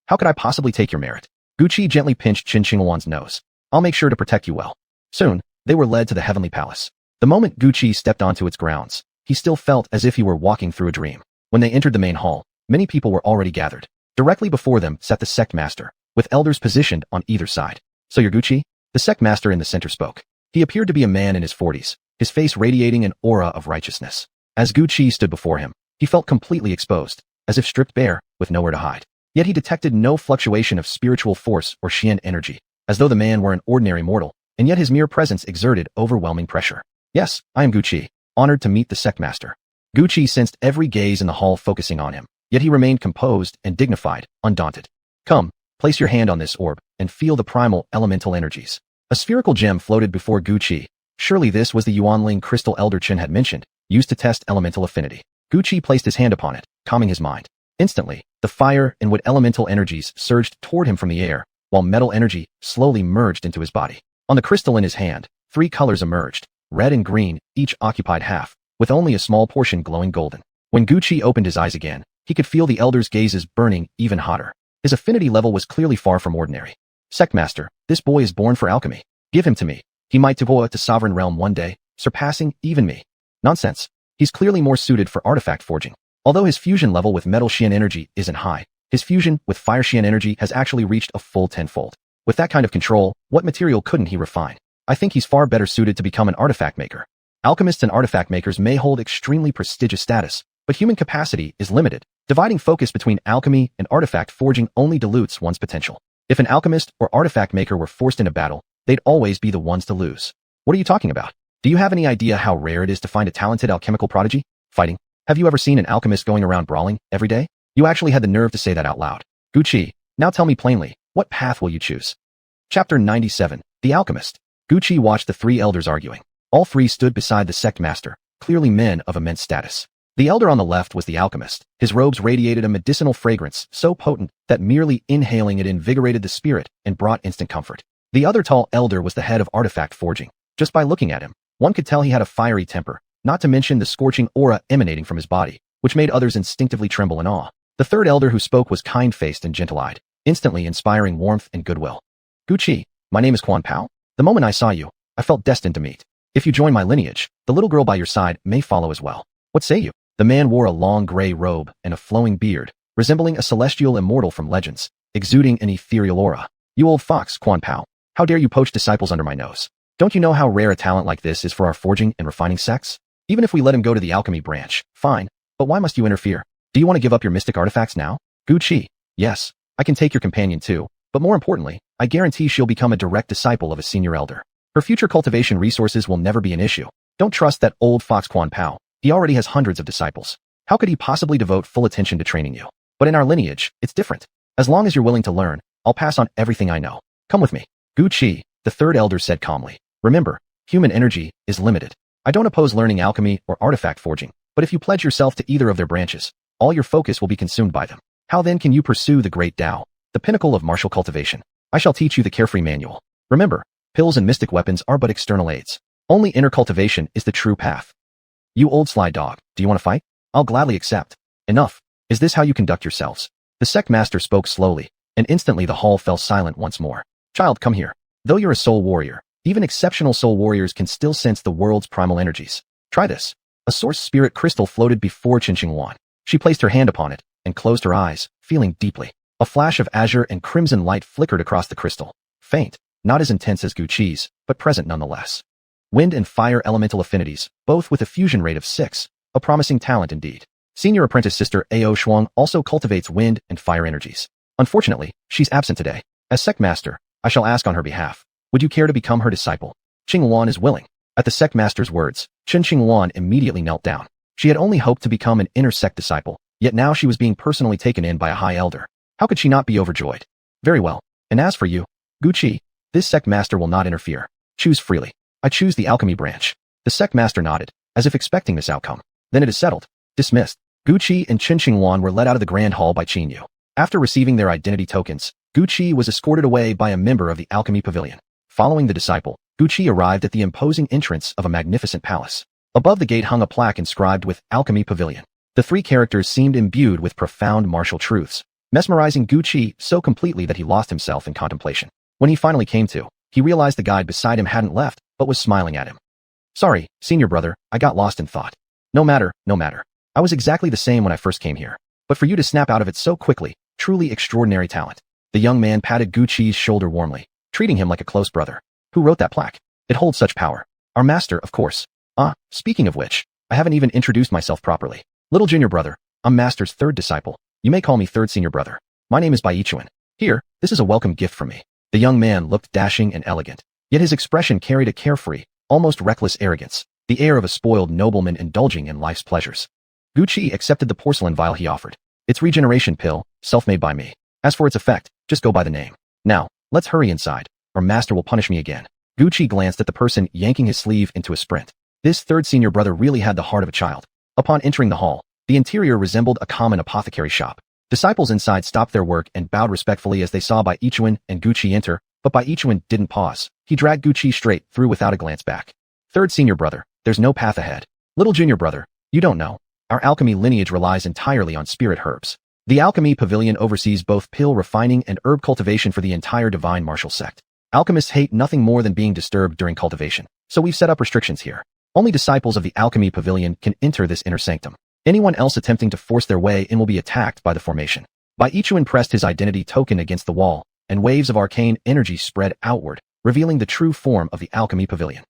How could I possibly take your merit? Guqi gently pinched Qin Qingwan's nose. I'll make sure to protect you well. Soon, they were led to the heavenly palace. The moment Guqi stepped onto its grounds, he still felt as if he were walking through a dream. When they entered the main hall, many people were already gathered. Directly before them sat the sect master, with elders positioned on either side. So you're Guqi? The sect master in the center spoke. He appeared to be a man in his 40s, his face radiating an aura of righteousness. As Guqi stood before him, he felt completely exposed, as if stripped bare, with nowhere to hide. Yet he detected no fluctuation of spiritual force or Xian energy, as though the man were an ordinary mortal, and yet his mere presence exerted overwhelming pressure. Yes, I am Guqi, honored to meet the sect master. Guqi sensed every gaze in the hall focusing on him, yet he remained composed and dignified, undaunted. Come, place your hand on this orb, and feel the primal elemental energies. A spherical gem floated before Guqi. Surely this was the Yuanling crystal Elder Chen had mentioned, used to test elemental affinity. Guqi placed his hand upon it, calming his mind. Instantly, the fire and wood elemental energies surged toward him from the air, while metal energy slowly merged into his body. On the crystal in his hand, 3 colors emerged, red and green, each occupied half, with only a small portion glowing golden. When Guqi opened his eyes again, he could feel the elder's gazes burning even hotter. His affinity level was clearly far from ordinary. Sectmaster, this boy is born for alchemy. Give him to me. He might devote to sovereign realm one day, surpassing even me. Nonsense. He's clearly more suited for artifact forging. Although his fusion level with metal Xian energy isn't high, his fusion with fire Xian energy has actually reached a full 10-fold. With that kind of control, what material couldn't he refine? I think he's far better suited to become an artifact maker. Alchemists and artifact makers may hold extremely prestigious status, but human capacity is limited. Dividing focus between alchemy and artifact forging only dilutes one's potential. If an alchemist or artifact maker were forced into battle, they'd always be the ones to lose. What are you talking about? Do you have any idea how rare it is to find a talented alchemical prodigy? Fighting. Have you ever seen an alchemist going around brawling every day? You actually had the nerve to say that out loud. Gucci, now tell me plainly, what path will you choose? Chapter 97. The Alchemist. Gucci watched the three elders arguing. All three stood beside the sect master, clearly men of immense status. The elder on the left was the alchemist. His robes radiated a medicinal fragrance so potent that merely inhaling it invigorated the spirit and brought instant comfort. The other tall elder was the head of artifact forging. Just by looking at him, one could tell he had a fiery temper, not to mention the scorching aura emanating from his body, which made others instinctively tremble in awe. The third elder who spoke was kind-faced and gentle-eyed, instantly inspiring warmth and goodwill. Gucci, my name is Quan Pao. The moment I saw you, I felt destined to meet. If you join my lineage, the little girl by your side may follow as well. What say you? The man wore a long gray robe and a flowing beard, resembling a celestial immortal from legends, exuding an ethereal aura. You old fox, Quan Pao. How dare you poach disciples under my nose? Don't you know how rare a talent like this is for our forging and refining sects? Even if we let him go to the alchemy branch, fine, but why must you interfere? Do you want to give up your mystic artifacts now? Gucci, yes, I can take your companion too, but more importantly, I guarantee she'll become a direct disciple of a senior elder. Her future cultivation resources will never be an issue. Don't trust that old fox Quan Pao. He already has hundreds of disciples. How could he possibly devote full attention to training you? But in our lineage, it's different. As long as you're willing to learn, I'll pass on everything I know. Come with me. Gucci, the third elder said calmly. Remember, human energy is limited. I don't oppose learning alchemy or artifact forging, but if you pledge yourself to either of their branches, all your focus will be consumed by them. How then can you pursue the great Daul, the pinnacle of martial cultivation? I shall teach you the carefree manual. Remember, pills and mystic weapons are but external aids. Only inner cultivation is the true path. You old sly dog, do you want to fight? I'll gladly accept. Enough. Is this how you conduct yourselves? The sect master spoke slowly, and instantly the hall fell silent once more. Child, come here. Though you're a soul warrior, even exceptional soul warriors can still sense the world's primal energies. Try this. A source spirit crystal floated before Qinqing Wan. She placed her hand upon it and closed her eyes, feeling deeply. A flash of azure and crimson light flickered across the crystal. Faint, not as intense as Gucci's, but present nonetheless. Wind and fire elemental affinities, both with a fusion rate of 6, a promising talent indeed. Senior apprentice sister Ao Shuang also cultivates wind and fire energies. Unfortunately, she's absent today. As sect master, I shall ask on her behalf. Would you care to become her disciple? Qing Wan is willing. At the sect master's words, Qing Wan immediately knelt down. She had only hoped to become an inner sect disciple, yet now she was being personally taken in by a high elder. How could she not be overjoyed? Very well. And as for you, Gucci, this sect master will not interfere. Choose freely. I choose the alchemy branch. The sect master nodded, as if expecting this outcome. Then it is settled. Dismissed. Gucci and Qinqing Wan were led out of the grand hall by Qin Yu. After receiving their identity tokens, Gucci was escorted away by a member of the alchemy pavilion. Following the disciple, Gucci arrived at the imposing entrance of a magnificent palace. Above the gate hung a plaque inscribed with Alchemy Pavilion. The three characters seemed imbued with profound martial truths, mesmerizing Gucci so completely that he lost himself in contemplation. When he finally came to, he realized the guide beside him hadn't left, but was smiling at him. Sorry, senior brother, I got lost in thought. No matter. I was exactly the same when I first came here. But for you to snap out of it so quickly, truly extraordinary talent. The young man patted Gucci's shoulder warmly, treating him like a close brother. Who wrote that plaque? It holds such power. Our master, of course. Speaking of which, I haven't even introduced myself properly. Little junior brother, I'm master's third disciple. You may call me third senior brother. My name is Baichuan. Here, this is a welcome gift from me. The young man looked dashing and elegant, yet his expression carried a carefree, almost reckless arrogance, the air of a spoiled nobleman indulging in life's pleasures. Gucci accepted the porcelain vial he offered. It's regeneration pill, self-made by me. As for its effect, just go by the name. Now, let's hurry inside, or master will punish me again. Gucci glanced at the person yanking his sleeve into a sprint. This third senior brother really had the heart of a child. Upon entering the hall, the interior resembled a common apothecary shop. Disciples inside stopped their work and bowed respectfully as they saw Baichuan and Gucci enter, but Baichuan didn't pause. He dragged Gucci straight through without a glance back. Third senior brother, there's no path ahead. Little junior brother, you don't know. Our alchemy lineage relies entirely on spirit herbs. The alchemy pavilion oversees both pill refining and herb cultivation for the entire divine martial sect. Alchemists hate nothing more than being disturbed during cultivation, so we've set up restrictions here. Only disciples of the alchemy pavilion can enter this inner sanctum. Anyone else attempting to force their way in will be attacked by the formation. Baichuan pressed his identity token against the wall, and waves of arcane energy spread outward, revealing the true form of the alchemy pavilion.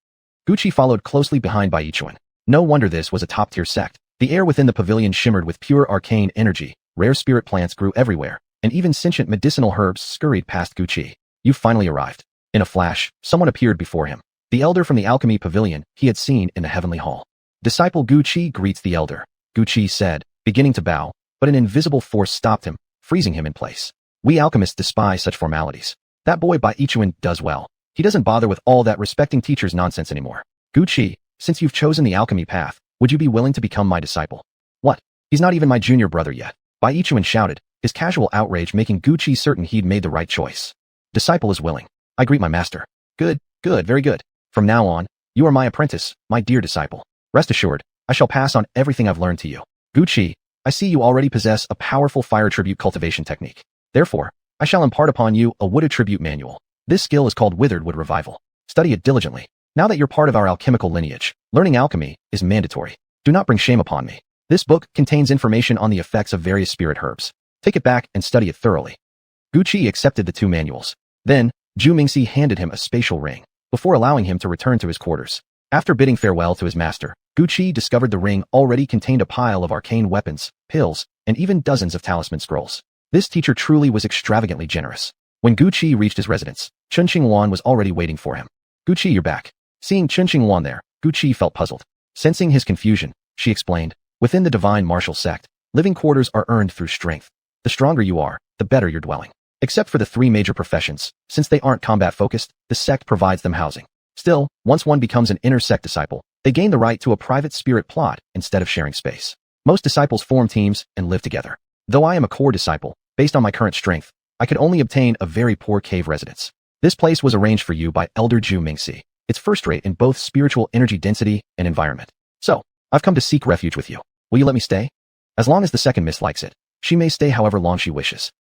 Gucci followed closely behind by Ichuan. No wonder this was a top-tier sect. The air within the pavilion shimmered with pure arcane energy, rare spirit plants grew everywhere, and even sentient medicinal herbs scurried past Gucci. You finally arrived. In a flash, someone appeared before him. The elder from the alchemy pavilion he had seen in the heavenly hall. Disciple Gucci greets the elder, Gucci said, beginning to bow, but an invisible force stopped him, freezing him in place. We alchemists despise such formalities. That boy by Ichuan does well. He doesn't bother with all that respecting teachers nonsense anymore. Gucci, since you've chosen the alchemy path, would you be willing to become my disciple? What? He's not even my junior brother yet. Bai Ichuan shouted, his casual outrage making Gucci certain he'd made the right choice. Disciple is willing. I greet my master. Good, very good. From now on, you are my apprentice, my dear disciple. Rest assured, I shall pass on everything I've learned to you. Gucci, I see you already possess a powerful fire tribute cultivation technique. Therefore, I shall impart upon you a wood attribute manual. This skill is called Withered Wood Revival. Study it diligently. Now that you're part of our alchemical lineage, learning alchemy is mandatory. Do not bring shame upon me. This book contains information on the effects of various spirit herbs. Take it back and study it thoroughly. Gucci accepted the two manuals. Then, Zhu Mingxi handed him a spatial ring, before allowing him to return to his quarters. After bidding farewell to his master, Gucci discovered the ring already contained a pile of arcane weapons, pills, and even dozens of talisman scrolls. This teacher truly was extravagantly generous. When Gucci reached his residence, Chun Qingwan was already waiting for him. Gucci, you're back. Seeing Chun Qingwan there, Gucci felt puzzled. Sensing his confusion, she explained, within the divine martial sect, living quarters are earned through strength. The stronger you are, the better your dwelling. Except for the three major professions, since they aren't combat-focused, the sect provides them housing. Still, once one becomes an inner sect disciple, they gain the right to a private spirit plot instead of sharing space. Most disciples form teams and live together. Though I am a core disciple, based on my current strength, I could only obtain a very poor cave residence. This place was arranged for you by Elder Zhu Mingxi. It's first rate in both spiritual energy density and environment. So, I've come to seek refuge with you. Will you let me stay? As long as the second miss likes it. She may stay however long she wishes.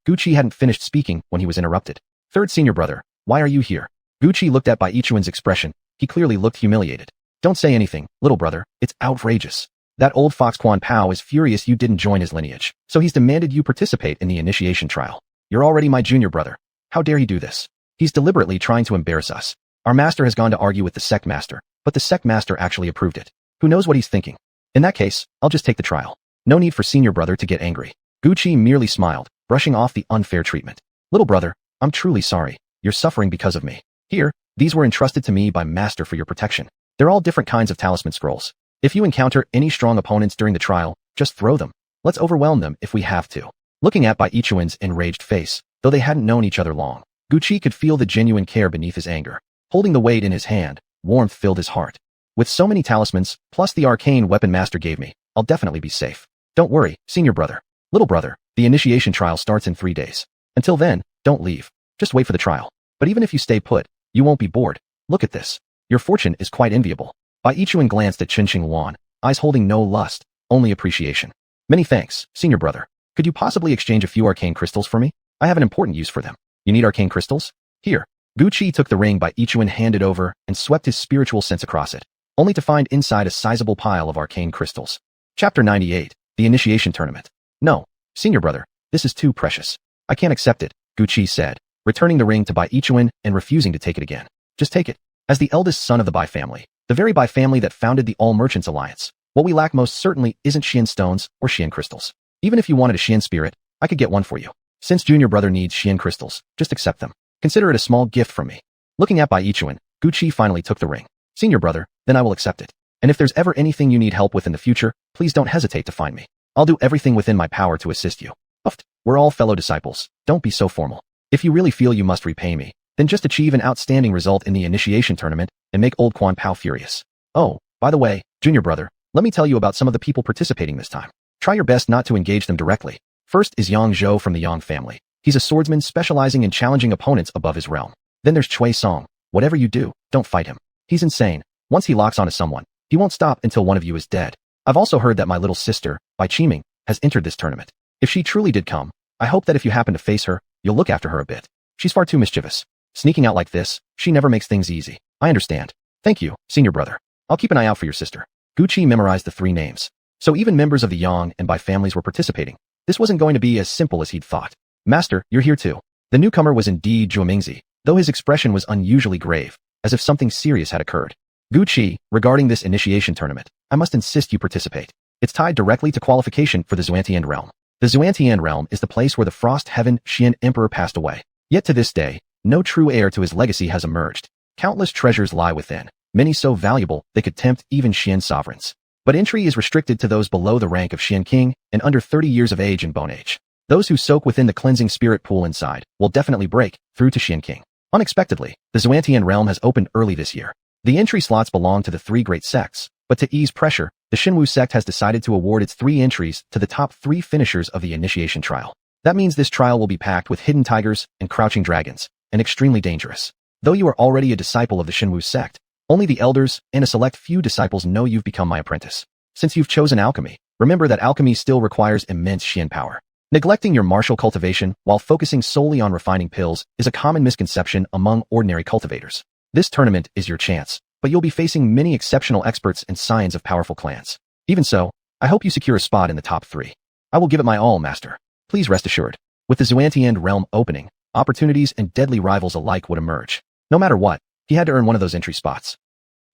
Gucci hadn't finished speaking when he was interrupted. Third senior brother, why are you here? Gucci looked at Bai Ichuan's expression. He clearly looked humiliated. Don't say anything, little brother, it's outrageous. That old fox Quan Pao is furious you didn't join his lineage, so he's demanded you participate in the initiation trial. You're already my junior brother. How dare he do this? He's deliberately trying to embarrass us. Our master has gone to argue with the sect master, but the sect master actually approved it. Who knows what he's thinking? In that case, I'll just take the trial. No need for senior brother to get angry. Gucci merely smiled, brushing off the unfair treatment. Little brother, I'm truly sorry. You're suffering because of me. Here, these were entrusted to me by master for your protection. They're all different kinds of talisman scrolls. If you encounter any strong opponents during the trial, just throw them. Let's overwhelm them if we have to. Looking at Bai Ichuan's enraged face, though they hadn't known each other long, Gucci could feel the genuine care beneath his anger. Holding the weight in his hand, warmth filled his heart. With so many talismans, plus the arcane weapon master gave me, I'll definitely be safe. Don't worry, senior brother. Little brother, the initiation trial starts in 3 days. Until then, don't leave. Just wait for the trial. But even if you stay put, you won't be bored. Look at this. Your fortune is quite enviable. Bai Ichuan glanced at Chun Qingwan, eyes holding no lust, only appreciation. Many thanks, senior brother. Could you possibly exchange a few arcane crystals for me? I have an important use for them. You need arcane crystals? Here. Gucci took the ring Bai Ichuan handed over and swept his spiritual sense across it, only to find inside a sizable pile of arcane crystals. Chapter 98, The Initiation Tournament. No, senior brother, this is too precious. I can't accept it, Gucci said, returning the ring to Bai Ichuan and refusing to take it again. Just take it. As the eldest son of the Bai family, the very Bai family that founded the All Merchants Alliance, what we lack most certainly isn't Xian stones or Xian crystals. Even if you wanted a Xian spirit, I could get one for you. Since junior brother needs Xian crystals, just accept them. Consider it a small gift from me. Looking at Bai Ichuan, Gucci finally took the ring. Senior brother, then I will accept it. And if there's ever anything you need help with in the future, please don't hesitate to find me. I'll do everything within my power to assist you. Uft, we're all fellow disciples. Don't be so formal. If you really feel you must repay me, then just achieve an outstanding result in the initiation tournament and make old Quan Pao furious. Oh, by the way, junior brother, let me tell you about some of the people participating this time. Try your best not to engage them directly. First is Yang Zhou from the Yang family. He's a swordsman specializing in challenging opponents above his realm. Then there's Cui Song. Whatever you do, don't fight him. He's insane. Once he locks onto someone, he won't stop until one of you is dead. I've also heard that my little sister, Bai Qiming, has entered this tournament. If she truly did come, I hope that if you happen to face her, you'll look after her a bit. She's far too mischievous. Sneaking out like this, she never makes things easy. I understand. Thank you, senior brother. I'll keep an eye out for your sister. Gucci memorized the 3 names. So even members of the Yang and Bai families were participating. This wasn't going to be as simple as he'd thought. Master, you're here too. The newcomer was indeed Zhu Mingxi, though his expression was unusually grave, as if something serious had occurred. Gu Qi, regarding this initiation tournament, I must insist you participate. It's tied directly to qualification for the Xuantian realm. The Xuantian realm is the place where the Frost Heaven Xian Emperor passed away. Yet to this day, no true heir to his legacy has emerged. Countless treasures lie within, many so valuable they could tempt even Xian sovereigns. But entry is restricted to those below the rank of Xian King and under 30 years of age and bone age. Those who soak within the cleansing spirit pool inside will definitely break through to Xian King. Unexpectedly, the Xuantian realm has opened early this year. The entry slots belong to the three great sects, but to ease pressure, the Xinwu sect has decided to award its 3 entries to the top 3 finishers of the initiation trial. That means this trial will be packed with hidden tigers and crouching dragons, and extremely dangerous. Though you are already a disciple of the Xinwu sect, only the elders and a select few disciples know you've become my apprentice. Since you've chosen alchemy, remember that alchemy still requires immense Xian power. Neglecting your martial cultivation while focusing solely on refining pills is a common misconception among ordinary cultivators. This tournament is your chance, but you'll be facing many exceptional experts and scions of powerful clans. Even so, I hope you secure a spot in the top 3. I will give it my all, master. Please rest assured. With the Xuantian realm opening, opportunities and deadly rivals alike would emerge. No matter what, he had to earn one of those entry spots.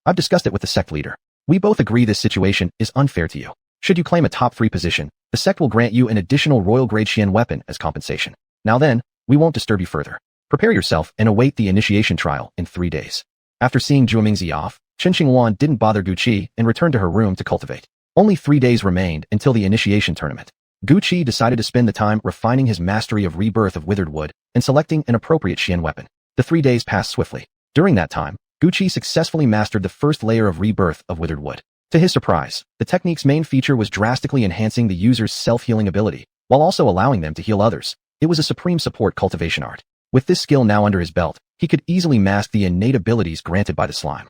I've discussed it with the sect leader. We both agree this situation is unfair to you. Should you claim a top 3 position, the sect will grant you an additional royal grade Xian weapon as compensation. Now then, we won't disturb you further. Prepare yourself and await the initiation trial in 3 days. After seeing Zhuo Mingzi off, Chen Xingwan didn't bother Gu Qi and returned to her room to cultivate. Only 3 days remained until the initiation tournament. Gu Qi decided to spend the time refining his mastery of rebirth of withered wood and selecting an appropriate Xian weapon. The 3 days passed swiftly. During that time, Gu Qi successfully mastered the first layer of rebirth of withered wood. To his surprise, the technique's main feature was drastically enhancing the user's self-healing ability, while also allowing them to heal others. It was a supreme support cultivation art. With this skill now under his belt, he could easily mask the innate abilities granted by the slime.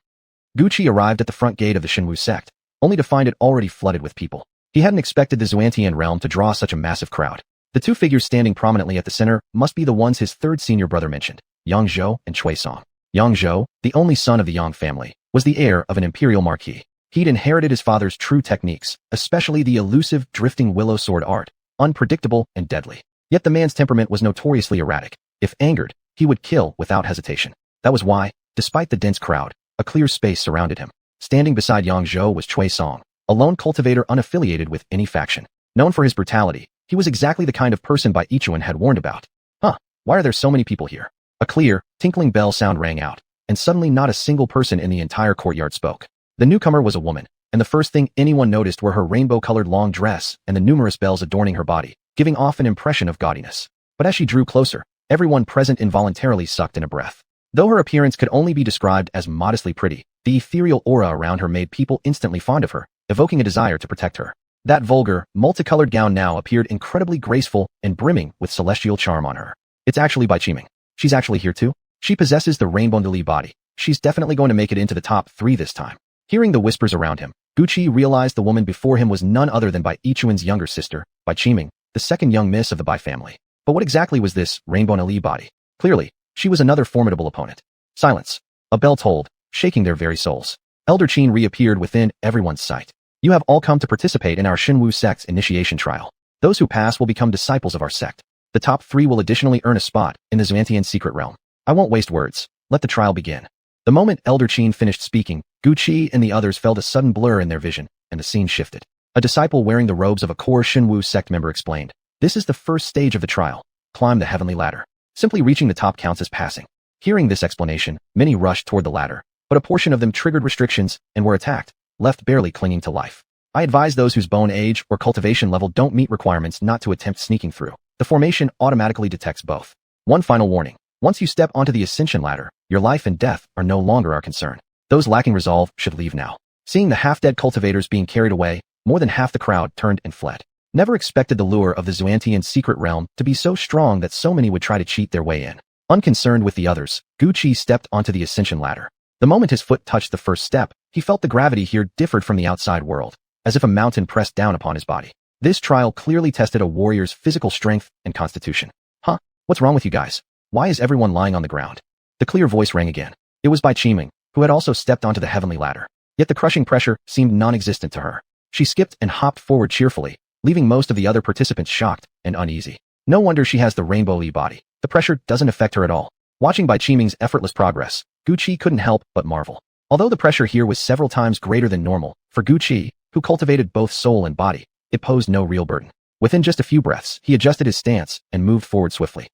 Gu Qi arrived at the front gate of the Xinwu sect, only to find it already flooded with people. He hadn't expected the Xuantian realm to draw such a massive crowd. The 2 figures standing prominently at the center must be the ones his 3rd senior brother mentioned, Yang Zhou and Cui Song. Yang Zhou, the only son of the Yang family, was the heir of an imperial marquis. He'd inherited his father's true techniques, especially the elusive drifting willow sword art, unpredictable and deadly. Yet the man's temperament was notoriously erratic. If angered, he would kill without hesitation. That was why, despite the dense crowd, a clear space surrounded him. Standing beside Yang Zhou was Cui Song, a lone cultivator unaffiliated with any faction. Known for his brutality, he was exactly the kind of person Bai Yichuan had warned about. Why are there so many people here? A clear, tinkling bell sound rang out, and suddenly not a single person in the entire courtyard spoke. The newcomer was a woman, and the first thing anyone noticed were her rainbow-colored long dress and the numerous bells adorning her body, giving off an impression of gaudiness. But as she drew closer, everyone present involuntarily sucked in a breath. Though her appearance could only be described as modestly pretty, the ethereal aura around her made people instantly fond of her, evoking a desire to protect her. That vulgar, multicolored gown now appeared incredibly graceful and brimming with celestial charm on her. It's actually Bai Qiming. She's actually here too? She possesses the Rainbow Li body. She's definitely going to make it into the top 3 this time. Hearing the whispers around him, Gu Qi realized the woman before him was none other than Bai Yichuan's younger sister, Bai Qiming, the second young miss of the Bai family. But what exactly was this Rainbow Li body? Clearly, she was another formidable opponent. Silence. A bell tolled, shaking their very souls. Elder Qin reappeared within everyone's sight. You have all come to participate in our Xinwu sect's initiation trial. Those who pass will become disciples of our sect. The top 3 will additionally earn a spot in the Xuantian secret realm. I won't waste words. Let the trial begin. The moment Elder Qin finished speaking, Gu Qi and the others felt a sudden blur in their vision, and the scene shifted. A disciple wearing the robes of a core Xinwu sect member explained, "This is the first stage of the trial. Climb the heavenly ladder. Simply reaching the top counts as passing." Hearing this explanation, many rushed toward the ladder, but a portion of them triggered restrictions and were attacked, left barely clinging to life. I advise those whose bone age or cultivation level don't meet requirements not to attempt sneaking through. The formation automatically detects both. One final warning. Once you step onto the ascension ladder, your life and death are no longer our concern. Those lacking resolve should leave now. Seeing the half-dead cultivators being carried away, more than half the crowd turned and fled. Never expected the lure of the Xuantian secret realm to be so strong that so many would try to cheat their way in. Unconcerned with the others, Gu Qi stepped onto the ascension ladder. The moment his foot touched the first step, he felt the gravity here differed from the outside world, as if a mountain pressed down upon his body. This trial clearly tested a warrior's physical strength and constitution. What's wrong with you guys? Why is everyone lying on the ground? The clear voice rang again. It was Bai Qiming, who had also stepped onto the heavenly ladder. Yet the crushing pressure seemed non-existent to her. She skipped and hopped forward cheerfully, leaving most of the other participants shocked and uneasy. No wonder she has the Rainbow Li body. The pressure doesn't affect her at all. Watching Bai Qiming's effortless progress, Gu Qi couldn't help but marvel. Although the pressure here was several times greater than normal, for Gucci, who cultivated both soul and body, it posed no real burden. Within just a few breaths, he adjusted his stance and moved forward swiftly.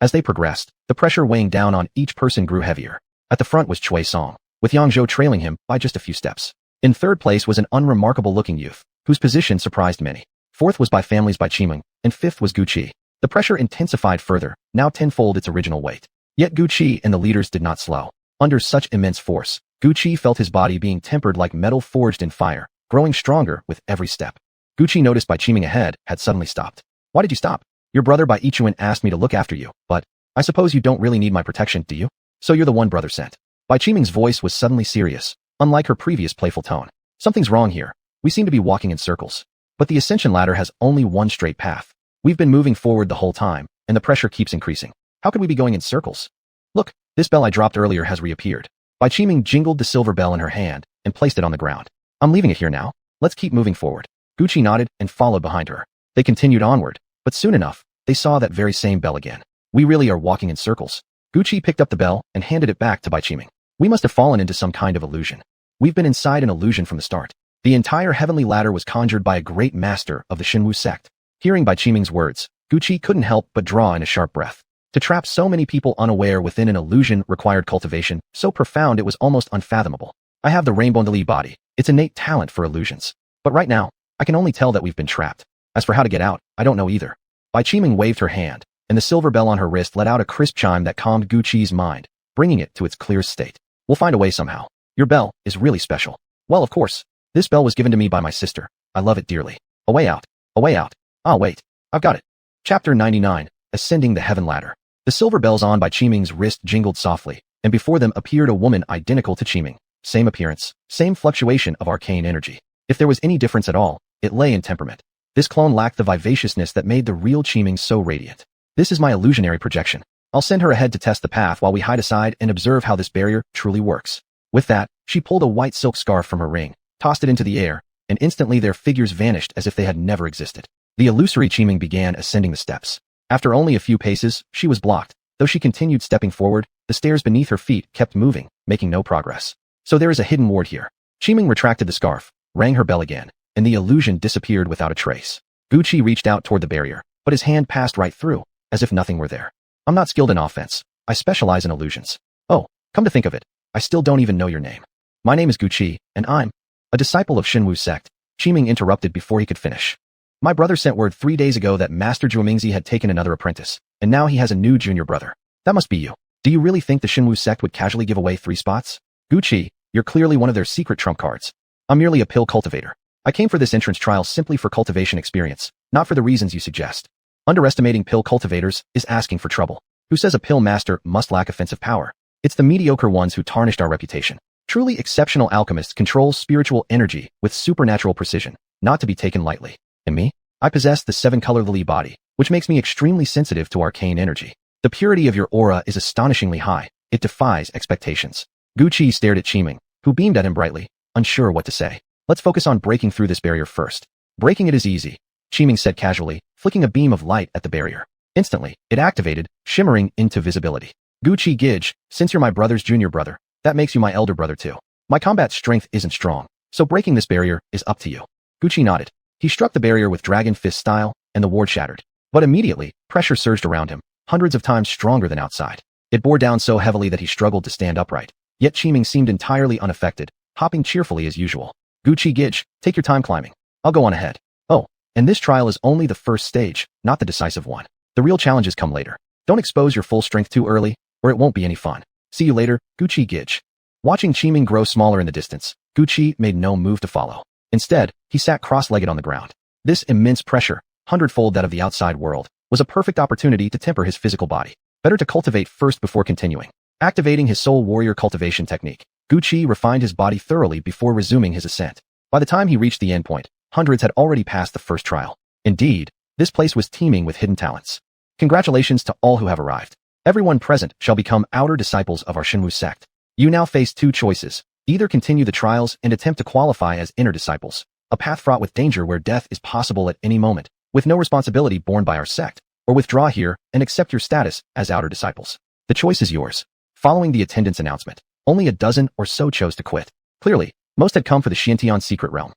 As they progressed, the pressure weighing down on each person grew heavier. At the front was Chui Song, with Yang Zhou trailing him by just a few steps. In third place was an unremarkable-looking youth, whose position surprised many. Fourth was by families by Qimeng, and fifth was Gucci. The pressure intensified further, now tenfold its original weight. Yet Gucci and the leaders did not slow. Under such immense force, Gucci felt his body being tempered like metal forged in fire, growing stronger with every step. Gucci noticed Bai Qimeng ahead had suddenly stopped. Why did you stop? Your brother Bai Yichuan asked me to look after you, but I suppose you don't really need my protection, do you? So you're the one brother sent. Bai Qimeng's voice was suddenly serious, unlike her previous playful tone. Something's wrong here. We seem to be walking in circles. But the ascension ladder has only one straight path. We've been moving forward the whole time, and the pressure keeps increasing. How could we be going in circles? Look, this bell I dropped earlier has reappeared. Bai Qimeng jingled the silver bell in her hand and placed it on the ground. I'm leaving it here now. Let's keep moving forward. Gucci nodded and followed behind her. They continued onward, but soon enough, they saw that very same bell again. We really are walking in circles. Gucci picked up the bell and handed it back to Bai Qimeng. We must have fallen into some kind of illusion. We've been inside an illusion from the start. The entire heavenly ladder was conjured by a great master of the Xinwu sect. Hearing Bai Qimeng's words, Gucci couldn't help but draw in a sharp breath. To trap so many people unaware within an illusion required cultivation, so profound it was almost unfathomable. I have the Rainbow Li body. It's innate talent for illusions. But right now, I can only tell that we've been trapped. As for how to get out, I don't know either. Bai Qimeng waved her hand, and the silver bell on her wrist let out a crisp chime that calmed Gucci's mind, bringing it to its clearest state. We'll find a way somehow. Your bell is really special. Well, of course. This bell was given to me by my sister. I love it dearly. A way out. A way out. Ah, wait. I've got it. Chapter 99, Ascending the Heaven Ladder. The silver bells on Bai Qimeng's wrist jingled softly, and before them appeared a woman identical to Qimeng. Same appearance, same fluctuation of arcane energy. If there was any difference at all, it lay in temperament. This clone lacked the vivaciousness that made the real Qimeng so radiant. This is my illusionary projection. I'll send her ahead to test the path while we hide aside and observe how this barrier truly works. With that, she pulled a white silk scarf from her ring, tossed it into the air, and instantly their figures vanished as if they had never existed. The illusory Qimeng began ascending the steps. After only a few paces, she was blocked. Though she continued stepping forward, the stairs beneath her feet kept moving, making no progress. So there is a hidden ward here. Qimeng retracted the scarf, rang her bell again, and the illusion disappeared without a trace. Gucci reached out toward the barrier, but his hand passed right through, as if nothing were there. I'm not skilled in offense. I specialize in illusions. Oh, come to think of it, I still don't even know your name. My name is Gucci, and I'm a disciple of Xinwu sect. Qimeng interrupted before he could finish. My brother sent word 3 days ago that Master Zhuomingzi had taken another apprentice, and now he has a new junior brother. That must be you. Do you really think the Xinwu sect would casually give away 3 spots? Gucci, you're clearly one of their secret trump cards. I'm merely a pill cultivator. I came for this entrance trial simply for cultivation experience, not for the reasons you suggest. Underestimating pill cultivators is asking for trouble. Who says a pill master must lack offensive power? It's the mediocre ones who tarnished our reputation. Truly exceptional alchemists control spiritual energy with supernatural precision, not to be taken lightly. And me? I possess the 7-color lily body, which makes me extremely sensitive to arcane energy. The purity of your aura is astonishingly high. It defies expectations. Gucci stared at Qimeng, who beamed at him brightly, unsure what to say. Let's focus on breaking through this barrier first. Breaking it is easy, Qimeng said casually, flicking a beam of light at the barrier. Instantly, it activated, shimmering into visibility. Gucci Gidge, since you're my brother's junior brother, that makes you my elder brother too. My combat strength isn't strong, so breaking this barrier is up to you. Gucci nodded. He struck the barrier with dragon fist style, and the ward shattered. But immediately, pressure surged around him, hundreds of times stronger than outside. It bore down so heavily that he struggled to stand upright. Yet Qimeng seemed entirely unaffected, hopping cheerfully as usual. Gucci Gidge, take your time climbing. I'll go on ahead. Oh, and this trial is only the first stage, not the decisive one. The real challenges come later. Don't expose your full strength too early, or it won't be any fun. See you later, Gucci Gidge. Watching Qimeng grow smaller in the distance, Gucci made no move to follow. Instead, he sat cross-legged on the ground. This immense pressure, hundredfold that of the outside world, was a perfect opportunity to temper his physical body. Better to cultivate first before continuing. Activating his soul warrior cultivation technique, Gucci refined his body thoroughly before resuming his ascent. By the time he reached the endpoint, hundreds had already passed the first trial. Indeed, this place was teeming with hidden talents. Congratulations to all who have arrived. Everyone present shall become outer disciples of our Xinwu sect. You now face 2 choices. Either continue the trials and attempt to qualify as inner disciples, a path fraught with danger where death is possible at any moment, with no responsibility borne by our sect, or withdraw here and accept your status as outer disciples. The choice is yours. Following the attendance announcement, only a dozen or so chose to quit. Clearly, most had come for the Xiantian secret realm.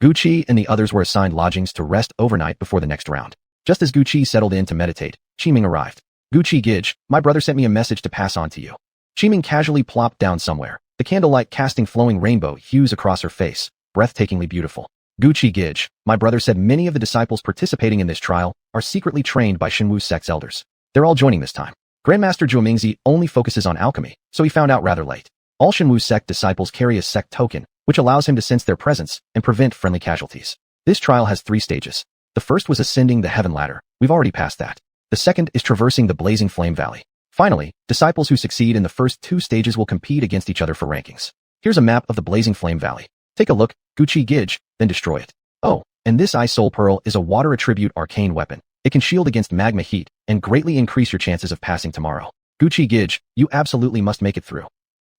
Guqi and the others were assigned lodgings to rest overnight before the next round. Just as Guqi settled in to meditate, Qiming arrived. Guqi Gij, my brother sent me a message to pass on to you. Qiming casually plopped down somewhere, the candlelight casting flowing rainbow hues across her face, breathtakingly beautiful. Guqi Gij, my brother said many of the disciples participating in this trial are secretly trained by Xinwu sect's elders. They're all joining this time. Grandmaster Zhuomingzi only focuses on alchemy, so he found out rather late. All Xinwu sect disciples carry a sect token, which allows him to sense their presence and prevent friendly casualties. This trial has 3 stages. The first was ascending the heaven ladder. We've already passed that. The second is traversing the blazing flame valley. Finally, disciples who succeed in the first 2 stages will compete against each other for rankings. Here's a map of the blazing flame valley. Take a look, Guqi Gij, then destroy it. Oh, and this Ice Soul Pearl is a water attribute arcane weapon. It can shield against magma heat and greatly increase your chances of passing tomorrow. Guqi Gij, you absolutely must make it through.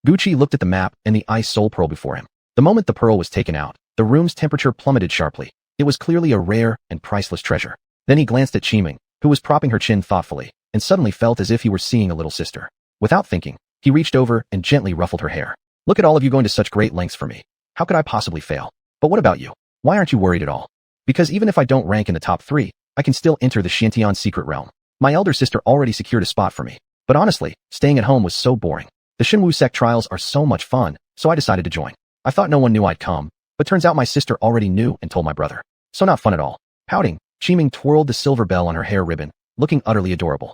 Guqi looked at the map and the Ice Soul Pearl before him. The moment the pearl was taken out, the room's temperature plummeted sharply. It was clearly a rare and priceless treasure. Then he glanced at Qiming, who was propping her chin thoughtfully, and suddenly felt as if he were seeing a little sister. Without thinking, he reached over and gently ruffled her hair. Look at all of you going to such great lengths for me. How could I possibly fail? But what about you? Why aren't you worried at all? Because even if I don't rank in the top 3, I can still enter the Xiantian secret realm. My elder sister already secured a spot for me. But honestly, staying at home was so boring. The Xinwu sect trials are so much fun, so I decided to join. I thought no one knew I'd come, but turns out my sister already knew and told my brother. So not fun at all. Pouting, Qiming twirled the silver bell on her hair ribbon, looking utterly adorable.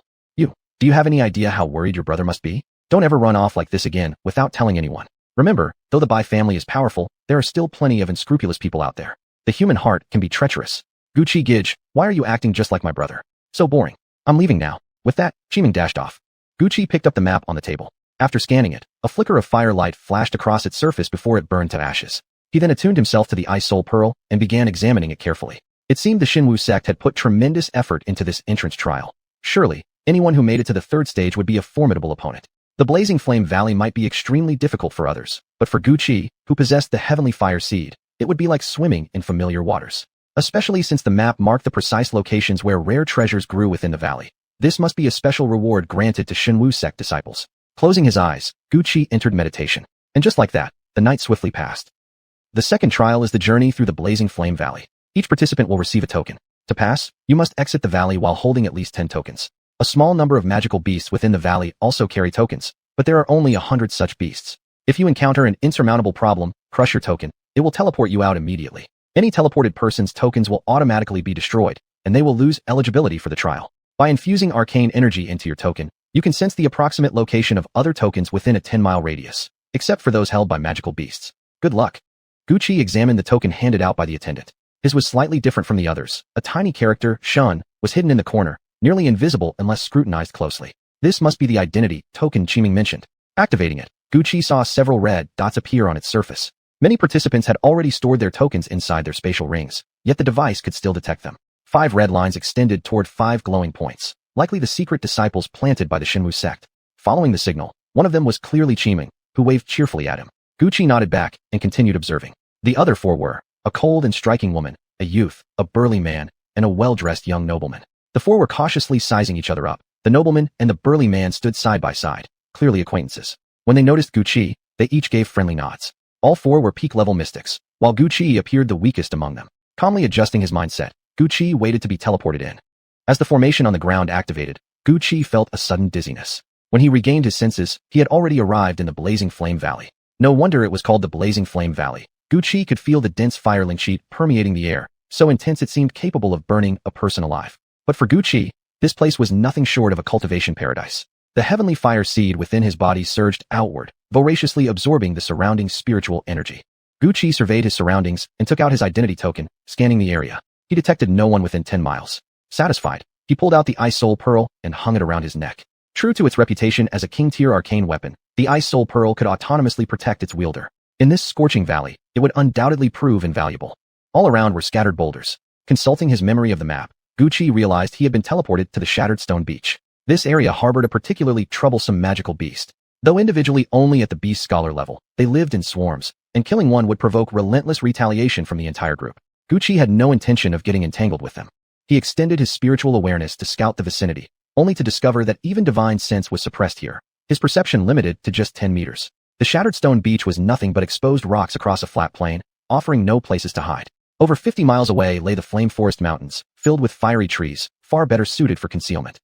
Do you have any idea how worried your brother must be? Don't ever run off like this again without telling anyone. Remember, though the Bai family is powerful, there are still plenty of unscrupulous people out there. The human heart can be treacherous. Guqi Gij, why are you acting just like my brother? So boring. I'm leaving now. With that, Qiming dashed off. Guqi picked up the map on the table. After scanning it, a flicker of firelight flashed across its surface before it burned to ashes. He then attuned himself to the Ice Soul Pearl and began examining it carefully. It seemed the Xinwu sect had put tremendous effort into this entrance trial. Surely, anyone who made it to the 3rd stage would be a formidable opponent. The Blazing Flame Valley might be extremely difficult for others, but for Guqi, who possessed the Heavenly Fire Seed, it would be like swimming in familiar waters. Especially since the map marked the precise locations where rare treasures grew within the valley. This must be a special reward granted to Xinwu sect disciples. Closing his eyes, Guqi entered meditation. And just like that, the night swiftly passed. The second trial is the journey through the Blazing Flame Valley. Each participant will receive a token. To pass, you must exit the valley while holding at least 10 tokens. A small number of magical beasts within the valley also carry tokens, but there are only 100 such beasts. If you encounter an insurmountable problem, crush your token. It will teleport you out immediately. Any teleported person's tokens will automatically be destroyed, and they will lose eligibility for the trial. By infusing arcane energy into your token, you can sense the approximate location of other tokens within a 10-mile radius, except for those held by magical beasts. Good luck. Guqi examined the token handed out by the attendant. His was slightly different from the others. A tiny character, Shun, was hidden in the corner, nearly invisible unless scrutinized closely. This must be the identity token Qiming mentioned. Activating it, Guqi saw several red dots appear on its surface. Many participants had already stored their tokens inside their spatial rings, yet the device could still detect them. 5 red lines extended toward 5 glowing points, likely the secret disciples planted by the Xinwu sect. Following the signal, one of them was clearly Qiming, who waved cheerfully at him. Guqi nodded back and continued observing. The other 4 were a cold and striking woman, a youth, a burly man, and a well-dressed young nobleman. The 4 were cautiously sizing each other up. The nobleman and the burly man stood side by side, clearly acquaintances. When they noticed Guqi, they each gave friendly nods. All 4 were peak-level mystics, while Guqi appeared the weakest among them. Calmly adjusting his mindset, Guqi waited to be teleported in. As the formation on the ground activated, Guqi felt a sudden dizziness. When he regained his senses, he had already arrived in the Blazing Flame Valley. No wonder it was called the Blazing Flame Valley. Guqi could feel the dense firelink sheet permeating the air, so intense it seemed capable of burning a person alive. But for Guqi, this place was nothing short of a cultivation paradise. The heavenly fire seed within his body surged outward, voraciously absorbing the surrounding spiritual energy. Guqi surveyed his surroundings and took out his identity token, scanning the area. He detected no one within 10 miles. Satisfied, he pulled out the Ice Soul Pearl and hung it around his neck. True to its reputation as a king-tier arcane weapon, the Ice Soul Pearl could autonomously protect its wielder. In this scorching valley, it would undoubtedly prove invaluable. All around were scattered boulders. Consulting his memory of the map, Guqi realized he had been teleported to the Shattered Stone Beach. This area harbored a particularly troublesome magical beast. Though individually only at the beast scholar level, they lived in swarms, and killing one would provoke relentless retaliation from the entire group. Guqi had no intention of getting entangled with them. He extended his spiritual awareness to scout the vicinity, only to discover that even divine sense was suppressed here. His perception limited to just 10 meters. The shattered stone beach was nothing but exposed rocks across a flat plain, offering no places to hide. Over 50 miles away lay the Flame Forest Mountains, filled with fiery trees, far better suited for concealment.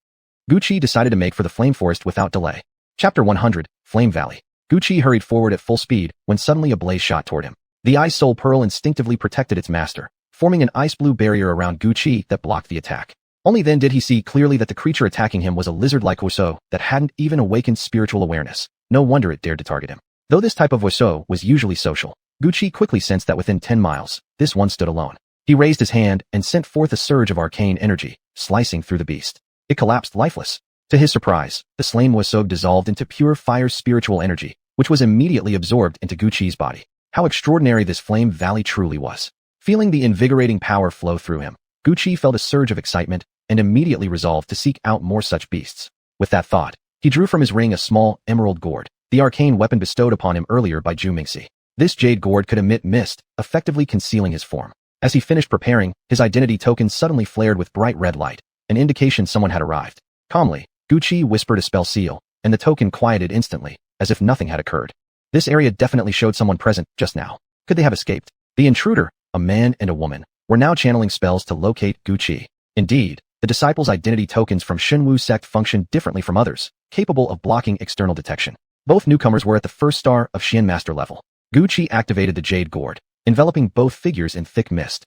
Gucci decided to make for the Flame Forest without delay. Chapter 100, Flame Valley. Gucci hurried forward at full speed when suddenly a blaze shot toward him. The Ice Soul Pearl instinctively protected its master, forming an ice-blue barrier around Gucci that blocked the attack. Only then did he see clearly that the creature attacking him was a lizard-like oiseau that hadn't even awakened spiritual awareness. No wonder it dared to target him. Though this type of oiseau was usually social, Gucci quickly sensed that within 10 miles, this one stood alone. He raised his hand and sent forth a surge of arcane energy, slicing through the beast. It collapsed lifeless. To his surprise, the slain oiseau dissolved into pure fire spiritual energy, which was immediately absorbed into Gucci's body. How extraordinary this Flame Valley truly was. Feeling the invigorating power flow through him, Gucci felt a surge of excitement and immediately resolved to seek out more such beasts. With that thought, he drew from his ring a small emerald gourd, the arcane weapon bestowed upon him earlier by Zhu Mingxi. This jade gourd could emit mist, effectively concealing his form. As he finished preparing, his identity token suddenly flared with bright red light, an indication someone had arrived. Calmly, Gucci whispered a spell seal, and the token quieted instantly, as if nothing had occurred. This area definitely showed someone present just now. Could they have escaped? The intruder, a man and a woman, were now channeling spells to locate Gucci. Indeed, the disciples' identity tokens from Xinwu sect functioned differently from others, capable of blocking external detection. Both newcomers were at the first star of Xian Master level. Gucci activated the jade gourd, enveloping both figures in thick mist.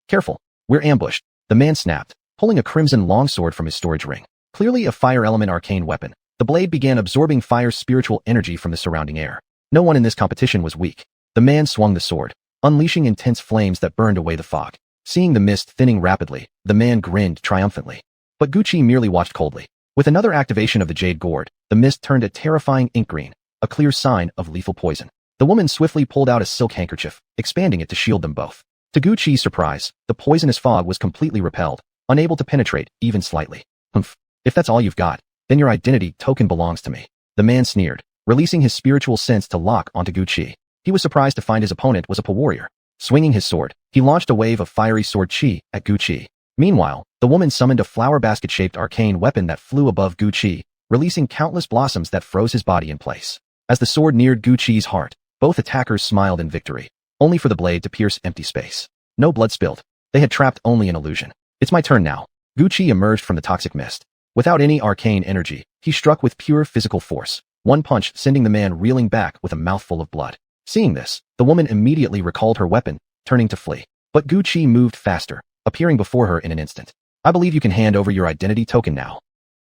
Careful, we're ambushed, the man snapped, pulling a crimson longsword from his storage ring. Clearly a fire element arcane weapon, the blade began absorbing fire spiritual energy from the surrounding air. No one in this competition was weak. The man swung the sword, unleashing intense flames that burned away the fog. Seeing the mist thinning rapidly, the man grinned triumphantly. But Gucci merely watched coldly. With another activation of the jade gourd, the mist turned a terrifying ink green, a clear sign of lethal poison. The woman swiftly pulled out a silk handkerchief, expanding it to shield them both. To Gucci's surprise, the poisonous fog was completely repelled, unable to penetrate even slightly. Humph. If that's all you've got, then your identity token belongs to me. The man sneered, releasing his spiritual sense to lock onto Gucci. He was surprised to find his opponent was a warrior. Swinging his sword, he launched a wave of fiery sword chi at Gucci. Meanwhile, the woman summoned a flower basket-shaped arcane weapon that flew above Gucci, releasing countless blossoms that froze his body in place. As the sword neared Gucci's heart, both attackers smiled in victory, only for the blade to pierce empty space. No blood spilled. They had trapped only an illusion. It's my turn now. Gucci emerged from the toxic mist. Without any arcane energy, he struck with pure physical force, one punch sending the man reeling back with a mouthful of blood. Seeing this, the woman immediately recalled her weapon, turning to flee. But Gucci moved faster, appearing before her in an instant. I believe you can hand over your identity token now.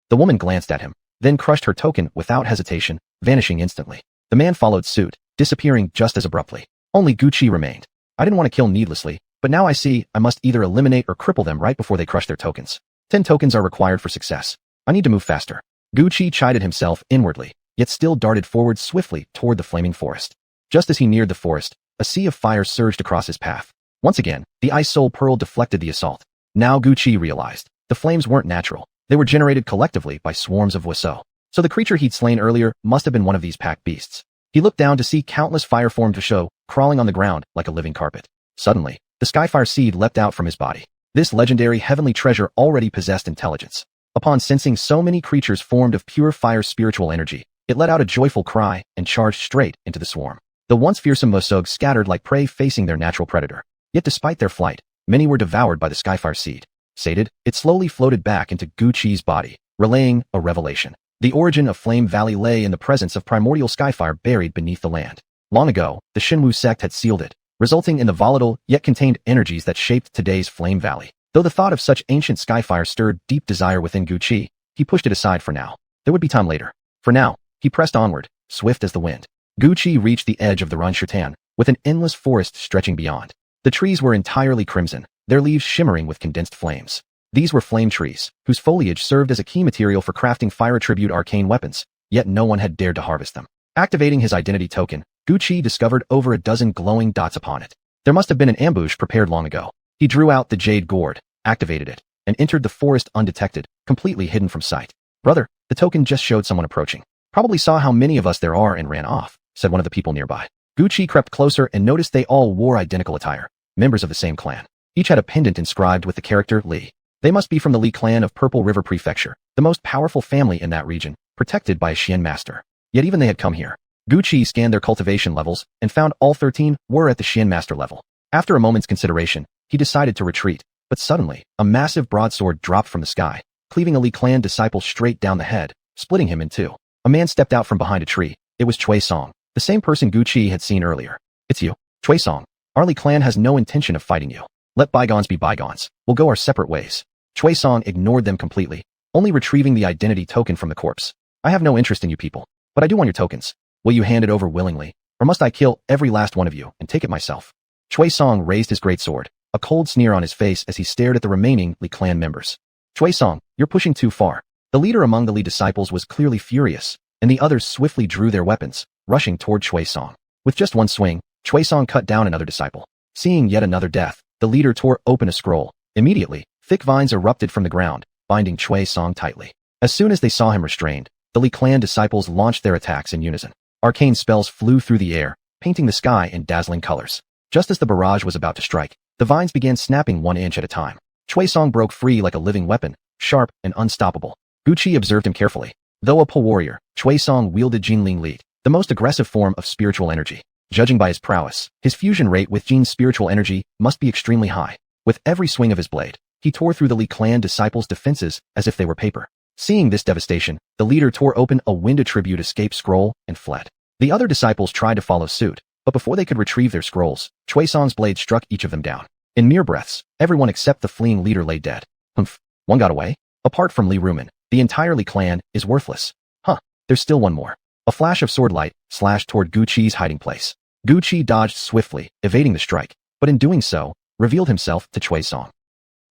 The woman glanced at him, then crushed her token without hesitation, vanishing instantly. The man followed suit, disappearing just as abruptly. Only Gucci remained. I didn't want to kill needlessly, but now I see I must either eliminate or cripple them right before they crush their tokens. 10 tokens are required for success. I need to move faster. Gucci chided himself inwardly, yet still darted forward swiftly toward the flaming forest. Just as he neared the forest, a sea of fire surged across his path. Once again, the Ice Soul Pearl deflected the assault. Now Gucci realized, the flames weren't natural. They were generated collectively by swarms of Wusou. So the creature he'd slain earlier must have been one of these pack beasts. He looked down to see countless fire-formed Wusou crawling on the ground like a living carpet. Suddenly, the Skyfire seed leapt out from his body. This legendary heavenly treasure already possessed intelligence. Upon sensing so many creatures formed of pure fire spiritual energy, it let out a joyful cry and charged straight into the swarm. The once fearsome Wusou scattered like prey facing their natural predator. Yet despite their flight, many were devoured by the Skyfire seed. Sated, it slowly floated back into Gucci's body, relaying a revelation. The origin of Flame Valley lay in the presence of primordial Skyfire buried beneath the land. Long ago, the Xinwu sect had sealed it, resulting in the volatile yet contained energies that shaped today's Flame Valley. Though the thought of such ancient Skyfire stirred deep desire within Gucci, he pushed it aside for now. There would be time later. For now, he pressed onward, swift as the wind. Gucci reached the edge of the Runshutan, with an endless forest stretching beyond. The trees were entirely crimson, their leaves shimmering with condensed flames. These were flame trees, whose foliage served as a key material for crafting fire attribute arcane weapons, yet no one had dared to harvest them. Activating his identity token, Gucci discovered over a dozen glowing dots upon it. There must have been an ambush prepared long ago. He drew out the jade gourd, activated it, and entered the forest undetected, completely hidden from sight. Brother, the token just showed someone approaching. Probably saw how many of us there are and ran off, said one of the people nearby. Gucci crept closer and noticed they all wore identical attire, members of the same clan. Each had a pendant inscribed with the character Li. They must be from the Li clan of Purple River Prefecture, the most powerful family in that region, protected by a Xian master. Yet even they had come here. Gucci scanned their cultivation levels and found all 13 were at the Shin Master level. After a moment's consideration, he decided to retreat, but suddenly, a massive broadsword dropped from the sky, cleaving a Li clan disciple straight down the head, splitting him in two. A man stepped out from behind a tree. It was Chui Song, the same person Gucci had seen earlier. "It's you, Chui Song. Our Li clan has no intention of fighting you. Let bygones be bygones. We'll go our separate ways." Chui Song ignored them completely, only retrieving the identity token from the corpse. "I have no interest in you people, but I do want your tokens. Will you hand it over willingly, or must I kill every last one of you and take it myself?" Chui Song raised his greatsword, a cold sneer on his face as he stared at the remaining Li clan members. "Chui Song, you're pushing too far." The leader among the Li disciples was clearly furious, and the others swiftly drew their weapons, rushing toward Chui Song. With just one swing, Chui Song cut down another disciple. Seeing yet another death, the leader tore open a scroll. Immediately, thick vines erupted from the ground, binding Chui Song tightly. As soon as they saw him restrained, the Li clan disciples launched their attacks in unison. Arcane spells flew through the air, painting the sky in dazzling colors. Just as the barrage was about to strike, the vines began snapping 1 inch at a time. Chui Song broke free like a living weapon, sharp and unstoppable. Gucci observed him carefully. Though a pole warrior, Chui Song wielded Jinling Li, the most aggressive form of spiritual energy. Judging by his prowess, his fusion rate with Jin's spiritual energy must be extremely high. With every swing of his blade, he tore through the Li clan disciples' defenses as if they were paper. Seeing this devastation, the leader tore open a Wind Attribute escape scroll and fled. The other disciples tried to follow suit, but before they could retrieve their scrolls, Chui Song's blade struck each of them down. In mere breaths, everyone except the fleeing leader lay dead. Humph, one got away? Apart from Li Rumen, the entire Li clan is worthless. Huh, there's still one more. A flash of sword light slashed toward Gucci's hiding place. Gucci dodged swiftly, evading the strike, but in doing so, revealed himself to Chui Song.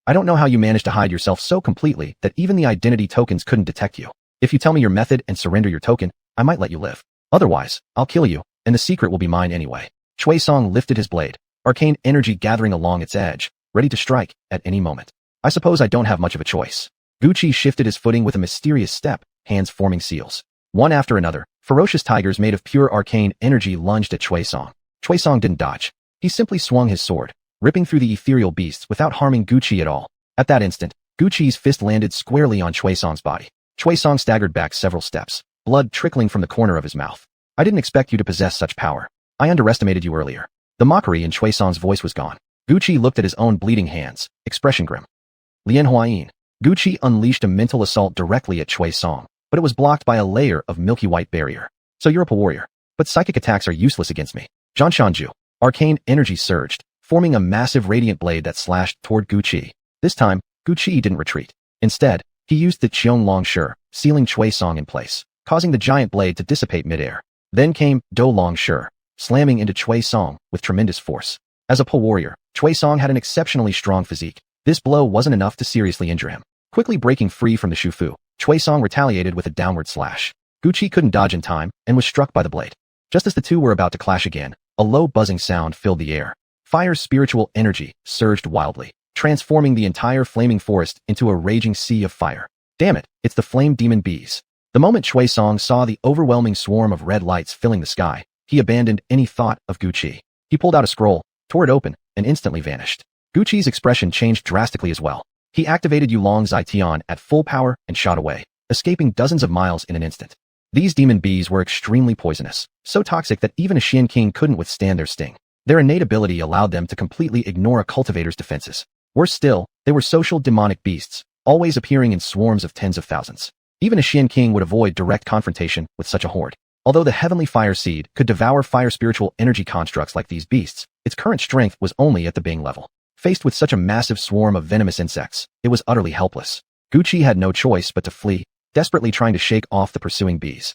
"I don't know how you managed to hide yourself so completely that even the identity tokens couldn't detect you. If you tell me your method and surrender your token, I might let you live. Otherwise, I'll kill you, and the secret will be mine anyway." Chui Song lifted his blade, arcane energy gathering along its edge, ready to strike at any moment. "I suppose I don't have much of a choice." Gucci shifted his footing with a mysterious step, hands forming seals. One after another, ferocious tigers made of pure arcane energy lunged at Chui Song. Chui Song didn't dodge. He simply swung his sword, ripping through the ethereal beasts without harming Gucci at all. At that instant, Gucci's fist landed squarely on Chui Song's body. Chui Song staggered back several steps, blood trickling from the corner of his mouth. "I didn't expect you to possess such power. I underestimated you earlier." The mockery in Chui Song's voice was gone. Gucci looked at his own bleeding hands, expression grim. "Lian Huayin." Gucci unleashed a mental assault directly at Chui Song, but it was blocked by a layer of milky white barrier. "So you're a pole warrior, but psychic attacks are useless against me." Zhan Shanju. Arcane energy surged, forming a massive radiant blade that slashed toward Gucci. This time, Gucci didn't retreat. Instead, he used the Qiong Long Shi, sealing Chui Song in place, causing the giant blade to dissipate midair. Then came Do Long Shi, slamming into Chui Song with tremendous force. As a pole warrior, Chui Song had an exceptionally strong physique. This blow wasn't enough to seriously injure him. Quickly breaking free from the Shufu, Chui Song retaliated with a downward slash. Gucci couldn't dodge in time and was struck by the blade. Just as the two were about to clash again, a low buzzing sound filled the air. Fire's spiritual energy surged wildly, transforming the entire flaming forest into a raging sea of fire. "Damn it, it's the flame demon bees." The moment Chui Song saw the overwhelming swarm of red lights filling the sky, he abandoned any thought of Gucci. He pulled out a scroll, tore it open, and instantly vanished. Gucci's expression changed drastically as well. He activated Yulong Zitian at full power and shot away, escaping dozens of miles in an instant. These demon bees were extremely poisonous, so toxic that even a Xian King couldn't withstand their sting. Their innate ability allowed them to completely ignore a cultivator's defenses. Worse still, they were social demonic beasts, always appearing in swarms of tens of thousands. Even a Xian King would avoid direct confrontation with such a horde. Although the heavenly fire seed could devour fire spiritual energy constructs like these beasts, its current strength was only at the Bing level. Faced with such a massive swarm of venomous insects, it was utterly helpless. Gucci had no choice but to flee, desperately trying to shake off the pursuing bees.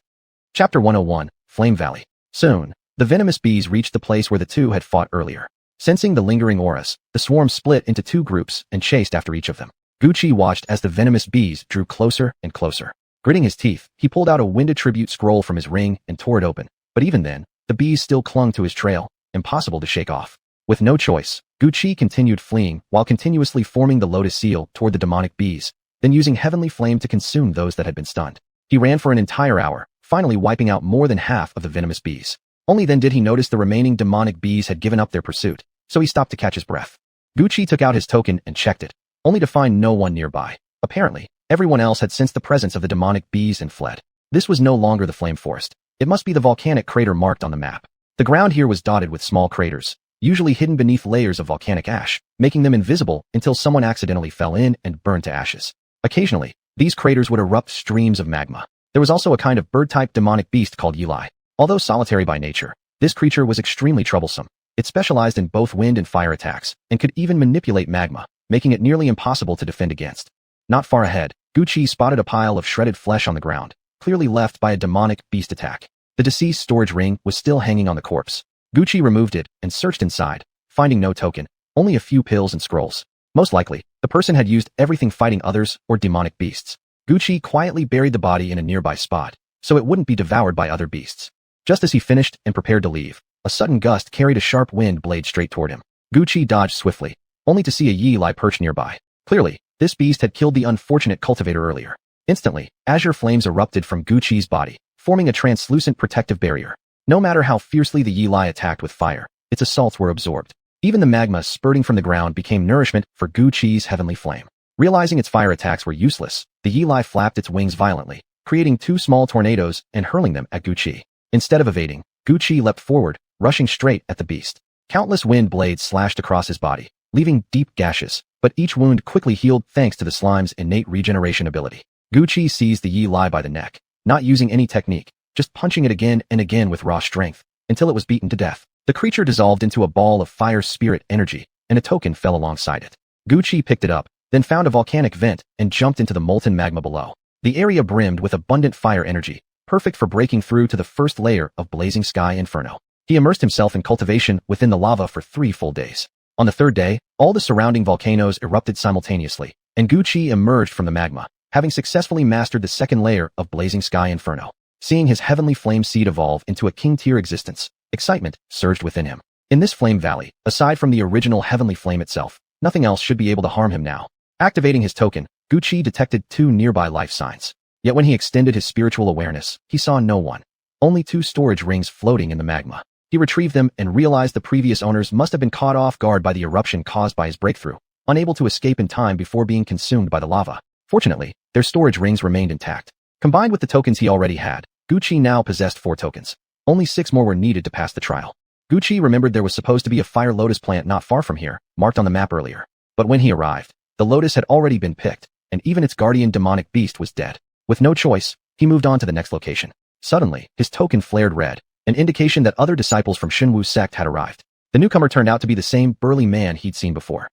Chapter 101, Flame Valley. Soon, the venomous bees reached the place where the two had fought earlier. Sensing the lingering auras, the swarm split into two groups and chased after each of them. Gucci watched as the venomous bees drew closer and closer. Gritting his teeth, he pulled out a Wind Attribute scroll from his ring and tore it open. But even then, the bees still clung to his trail, impossible to shake off. With no choice, Gucci continued fleeing while continuously forming the lotus seal toward the demonic bees, then using heavenly flame to consume those that had been stunned. He ran for an entire hour, finally wiping out more than half of the venomous bees. Only then did he notice the remaining demonic bees had given up their pursuit, so he stopped to catch his breath. Gucci took out his token and checked it, only to find no one nearby. Apparently, everyone else had sensed the presence of the demonic bees and fled. This was no longer the flame forest. It must be the volcanic crater marked on the map. The ground here was dotted with small craters, usually hidden beneath layers of volcanic ash, making them invisible until someone accidentally fell in and burned to ashes. Occasionally, these craters would erupt streams of magma. There was also a kind of bird-type demonic beast called Eli. Although solitary by nature, this creature was extremely troublesome. It specialized in both wind and fire attacks, and could even manipulate magma, making it nearly impossible to defend against. Not far ahead, Gucci spotted a pile of shredded flesh on the ground, clearly left by a demonic beast attack. The deceased storage ring was still hanging on the corpse. Gucci removed it and searched inside, finding no token, only a few pills and scrolls. Most likely, the person had used everything fighting others or demonic beasts. Gucci quietly buried the body in a nearby spot, so it wouldn't be devoured by other beasts. Just as he finished and prepared to leave, a sudden gust carried a sharp wind blade straight toward him. Gucci dodged swiftly, only to see a Yi lie perched nearby. Clearly, this beast had killed the unfortunate cultivator earlier. Instantly, azure flames erupted from Gucci's body, forming a translucent protective barrier. No matter how fiercely the Yi lie attacked with fire, its assaults were absorbed. Even the magma spurting from the ground became nourishment for Gucci's heavenly flame. Realizing its fire attacks were useless, the Yi lie flapped its wings violently, creating two small tornadoes and hurling them at Gucci. Instead of evading, Gucci leapt forward, rushing straight at the beast. Countless wind blades slashed across his body, leaving deep gashes, but each wound quickly healed thanks to the slime's innate regeneration ability. Gucci seized the Yi lie by the neck, not using any technique, just punching it again and again with raw strength, until it was beaten to death. The creature dissolved into a ball of fire spirit energy, and a token fell alongside it. Gucci picked it up, then found a volcanic vent and jumped into the molten magma below. The area brimmed with abundant fire energy, perfect for breaking through to the first layer of blazing sky inferno. He immersed himself in cultivation within the lava for 3 full days. On the 3rd day, all the surrounding volcanoes erupted simultaneously, and Gucci emerged from the magma, having successfully mastered the 2nd layer of blazing sky inferno. Seeing his heavenly flame seed evolve into a king-tier existence, excitement surged within him. In this flame valley, aside from the original heavenly flame itself, nothing else should be able to harm him now. Activating his token, Gucci detected 2 nearby life signs. Yet when he extended his spiritual awareness, he saw no one. Only 2 storage rings floating in the magma. He retrieved them and realized the previous owners must have been caught off guard by the eruption caused by his breakthrough, unable to escape in time before being consumed by the lava. Fortunately, their storage rings remained intact. Combined with the tokens he already had, Gucci now possessed 4 tokens. Only 6 more were needed to pass the trial. Gucci remembered there was supposed to be a fire lotus plant not far from here, marked on the map earlier. But when he arrived, the lotus had already been picked, and even its guardian demonic beast was dead. With no choice, he moved on to the next location. Suddenly, his token flared red, an indication that other disciples from Xinwu sect had arrived. The newcomer turned out to be the same burly man he'd seen before.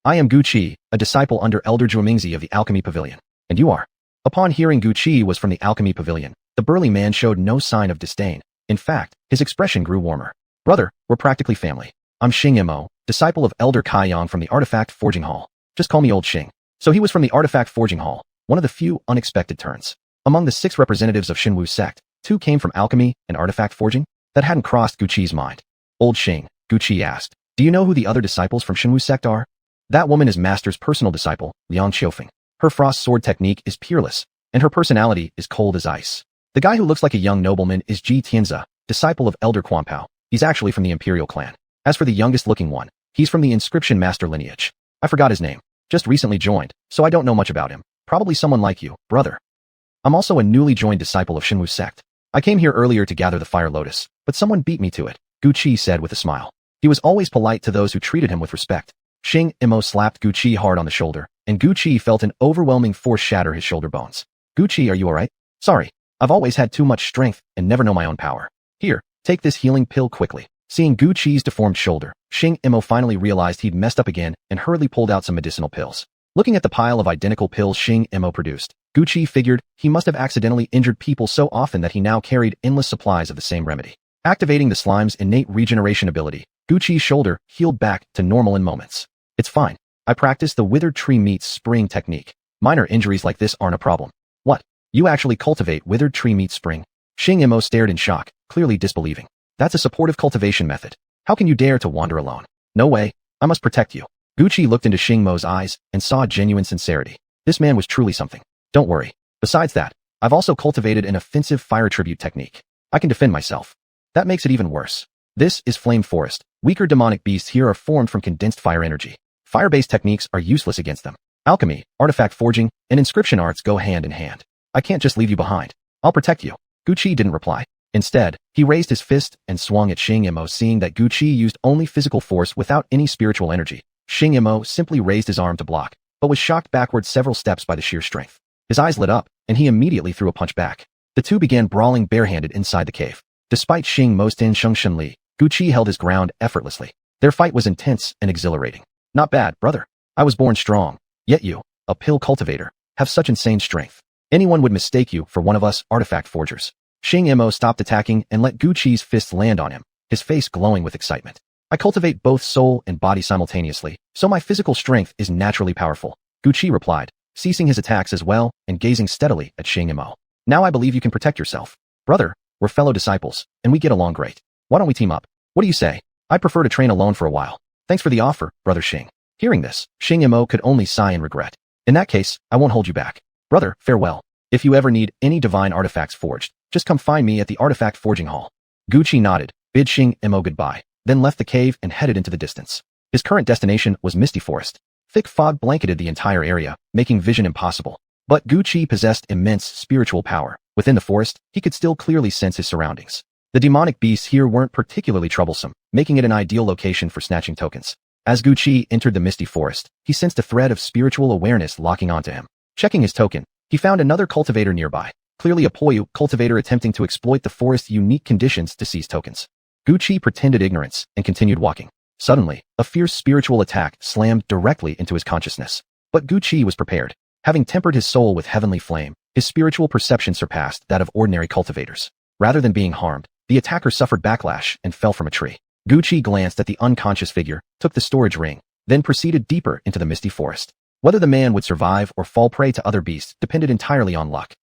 I am Gucci, a disciple under Elder Zhuomingzi of the Alchemy Pavilion. And you are? Upon hearing Gucci was from the Alchemy Pavilion, the burly man showed no sign of disdain. In fact, his expression grew warmer. Brother, we're practically family. I'm Xing Imo, disciple of Elder Kaiyang from the Artifact Forging Hall. Just call me Old Xing. So he was from the Artifact Forging Hall, one of the few unexpected turns. Among the 6 representatives of Xinwu sect, 2 came from alchemy and artifact forging. That hadn't crossed Gucci's mind. Old Xing, Gucci asked, do you know who the other disciples from Xinwu sect are? That woman is Master's personal disciple, Liang Qiufeng. Her frost sword technique is peerless, and her personality is cold as ice. The guy who looks like a young nobleman is Ji Tianza, disciple of Elder Quanpao. He's actually from the Imperial clan. As for the youngest looking one, he's from the Inscription Master lineage. I forgot his name. Just recently joined, so I don't know much about him. Probably someone like you, brother. I'm also a newly joined disciple of Xinwu sect. I came here earlier to gather the fire lotus, but someone beat me to it, Gucci said with a smile. He was always polite to those who treated him with respect. Xing Imo slapped Gucci hard on the shoulder, and Gucci felt an overwhelming force shatter his shoulder bones. Gucci, are you alright? Sorry, I've always had too much strength and never know my own power. Here, take this healing pill quickly. Seeing Gucci's deformed shoulder, Xing Imo finally realized he'd messed up again and hurriedly pulled out some medicinal pills. Looking at the pile of identical pills Xing Imo produced, Gucci figured he must have accidentally injured people so often that he now carried endless supplies of the same remedy. Activating the slime's innate regeneration ability, Gucci's shoulder healed back to normal in moments. It's fine. I practiced the withered tree meets spring technique. Minor injuries like this aren't a problem. What? You actually cultivate withered tree meets spring? Xing Imo stared in shock, clearly disbelieving. That's a supportive cultivation method. How can you dare to wander alone? No way. I must protect you. Gucci looked into Xing Mo's eyes and saw genuine sincerity. This man was truly something. Don't worry. Besides that, I've also cultivated an offensive fire tribute technique. I can defend myself. That makes it even worse. This is Flame Forest. Weaker demonic beasts here are formed from condensed fire energy. Fire-based techniques are useless against them. Alchemy, artifact forging, and inscription arts go hand in hand. I can't just leave you behind. I'll protect you. Gucci didn't reply. Instead, he raised his fist and swung at Xing Imo, seeing that Gu Qi used only physical force without any spiritual energy. Xing Imo simply raised his arm to block, but was shocked backward several steps by the sheer strength. His eyes lit up, and he immediately threw a punch back. The two began brawling barehanded inside the cave. Despite Xing Mo's Tin Sheng Li, Gu Qi held his ground effortlessly. Their fight was intense and exhilarating. Not bad, brother. I was born strong. Yet you, a pill cultivator, have such insane strength. Anyone would mistake you for one of us artifact forgers. Xing Imo stopped attacking and let Gu Qi's fists land on him, his face glowing with excitement. I cultivate both soul and body simultaneously, so my physical strength is naturally powerful, Gu Qi replied, ceasing his attacks as well and gazing steadily at Xing Imo. Now I believe you can protect yourself. Brother, we're fellow disciples, and we get along great. Why don't we team up? What do you say? I'd prefer to train alone for a while. Thanks for the offer, brother Xing. Hearing this, Xing Imo could only sigh in regret. In that case, I won't hold you back. Brother, farewell. If you ever need any divine artifacts forged, just come find me at the artifact forging hall. Gu Qi nodded, bid Xing Imo goodbye, then left the cave and headed into the distance. His current destination was Misty Forest. Thick fog blanketed the entire area, making vision impossible. But Gu Qi possessed immense spiritual power. Within the forest, he could still clearly sense his surroundings. The demonic beasts here weren't particularly troublesome, making it an ideal location for snatching tokens. As Gu Qi entered the Misty Forest, he sensed a thread of spiritual awareness locking onto him. Checking his token, he found another cultivator nearby, clearly a Poyu cultivator attempting to exploit the forest's unique conditions to seize tokens. Gu Qi pretended ignorance and continued walking. Suddenly, a fierce spiritual attack slammed directly into his consciousness. But Gu Qi was prepared. Having tempered his soul with heavenly flame, his spiritual perception surpassed that of ordinary cultivators. Rather than being harmed, the attacker suffered backlash and fell from a tree. Gu Qi glanced at the unconscious figure, took the storage ring, then proceeded deeper into the Misty Forest. Whether the man would survive or fall prey to other beasts depended entirely on luck.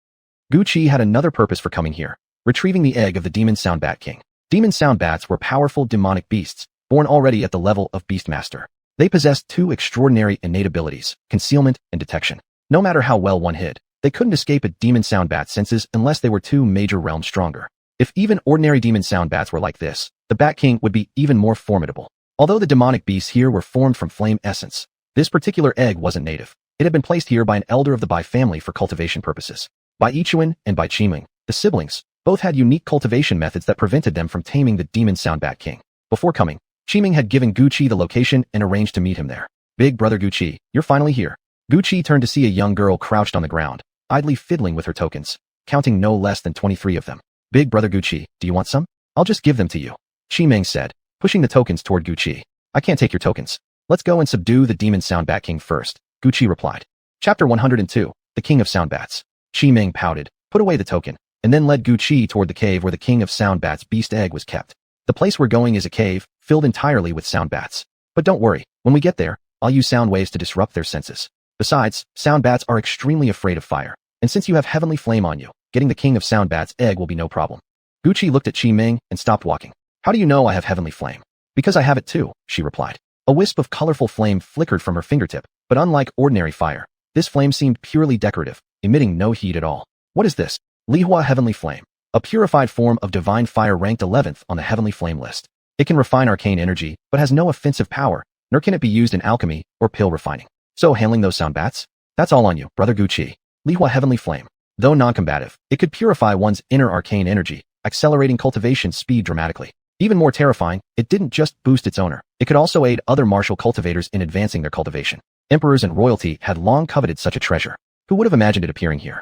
Gu Qi had another purpose for coming here, retrieving the egg of the Demon Soundbat King. Demon Soundbats were powerful demonic beasts, born already at the level of Beastmaster. They possessed two extraordinary innate abilities, concealment and detection. No matter how well one hid, they couldn't escape a Demon Soundbat's senses unless they were two major realms stronger. If even ordinary Demon Soundbats were like this, the Bat King would be even more formidable. Although the demonic beasts here were formed from flame essence, this particular egg wasn't native. It had been placed here by an elder of the Bai family for cultivation purposes. Bai Yichuan and Bai Qiming, the siblings, both had unique cultivation methods that prevented them from taming the Demon Soundbat King. Before coming, Qiming had given Gu Qi the location and arranged to meet him there. Big brother Gu Qi, you're finally here. Gu Qi turned to see a young girl crouched on the ground, idly fiddling with her tokens, counting no less than 23 of them. Big brother Gu Qi, do you want some? I'll just give them to you, Qiming said, pushing the tokens toward Gu Qi. I can't take your tokens. Let's go and subdue the Demon Soundbat King first, Gu Qi replied. Chapter 102, The King of Soundbats. Qiming pouted, put away the token, and then led Gu Qi toward the cave where the King of Soundbats' beast egg was kept. The place we're going is a cave, filled entirely with soundbats. But don't worry, when we get there, I'll use sound waves to disrupt their senses. Besides, soundbats are extremely afraid of fire, and since you have heavenly flame on you, getting the King of Soundbats' egg will be no problem. Gu Qi looked at Qiming and stopped walking. How do you know I have heavenly flame? Because I have it too, she replied. A wisp of colorful flame flickered from her fingertip, but unlike ordinary fire, this flame seemed purely decorative, emitting no heat at all. What is this? Lihua Heavenly Flame. A purified form of divine fire ranked 11th on the Heavenly Flame list. It can refine arcane energy, but has no offensive power, nor can it be used in alchemy or pill refining. So handling those soundbats? That's all on you, brother Gu Qi. Lihua Heavenly Flame. Though non-combative, it could purify one's inner arcane energy, accelerating cultivation speed dramatically. Even more terrifying, it didn't just boost its owner. It could also aid other martial cultivators in advancing their cultivation. Emperors and royalty had long coveted such a treasure. Who would have imagined it appearing here?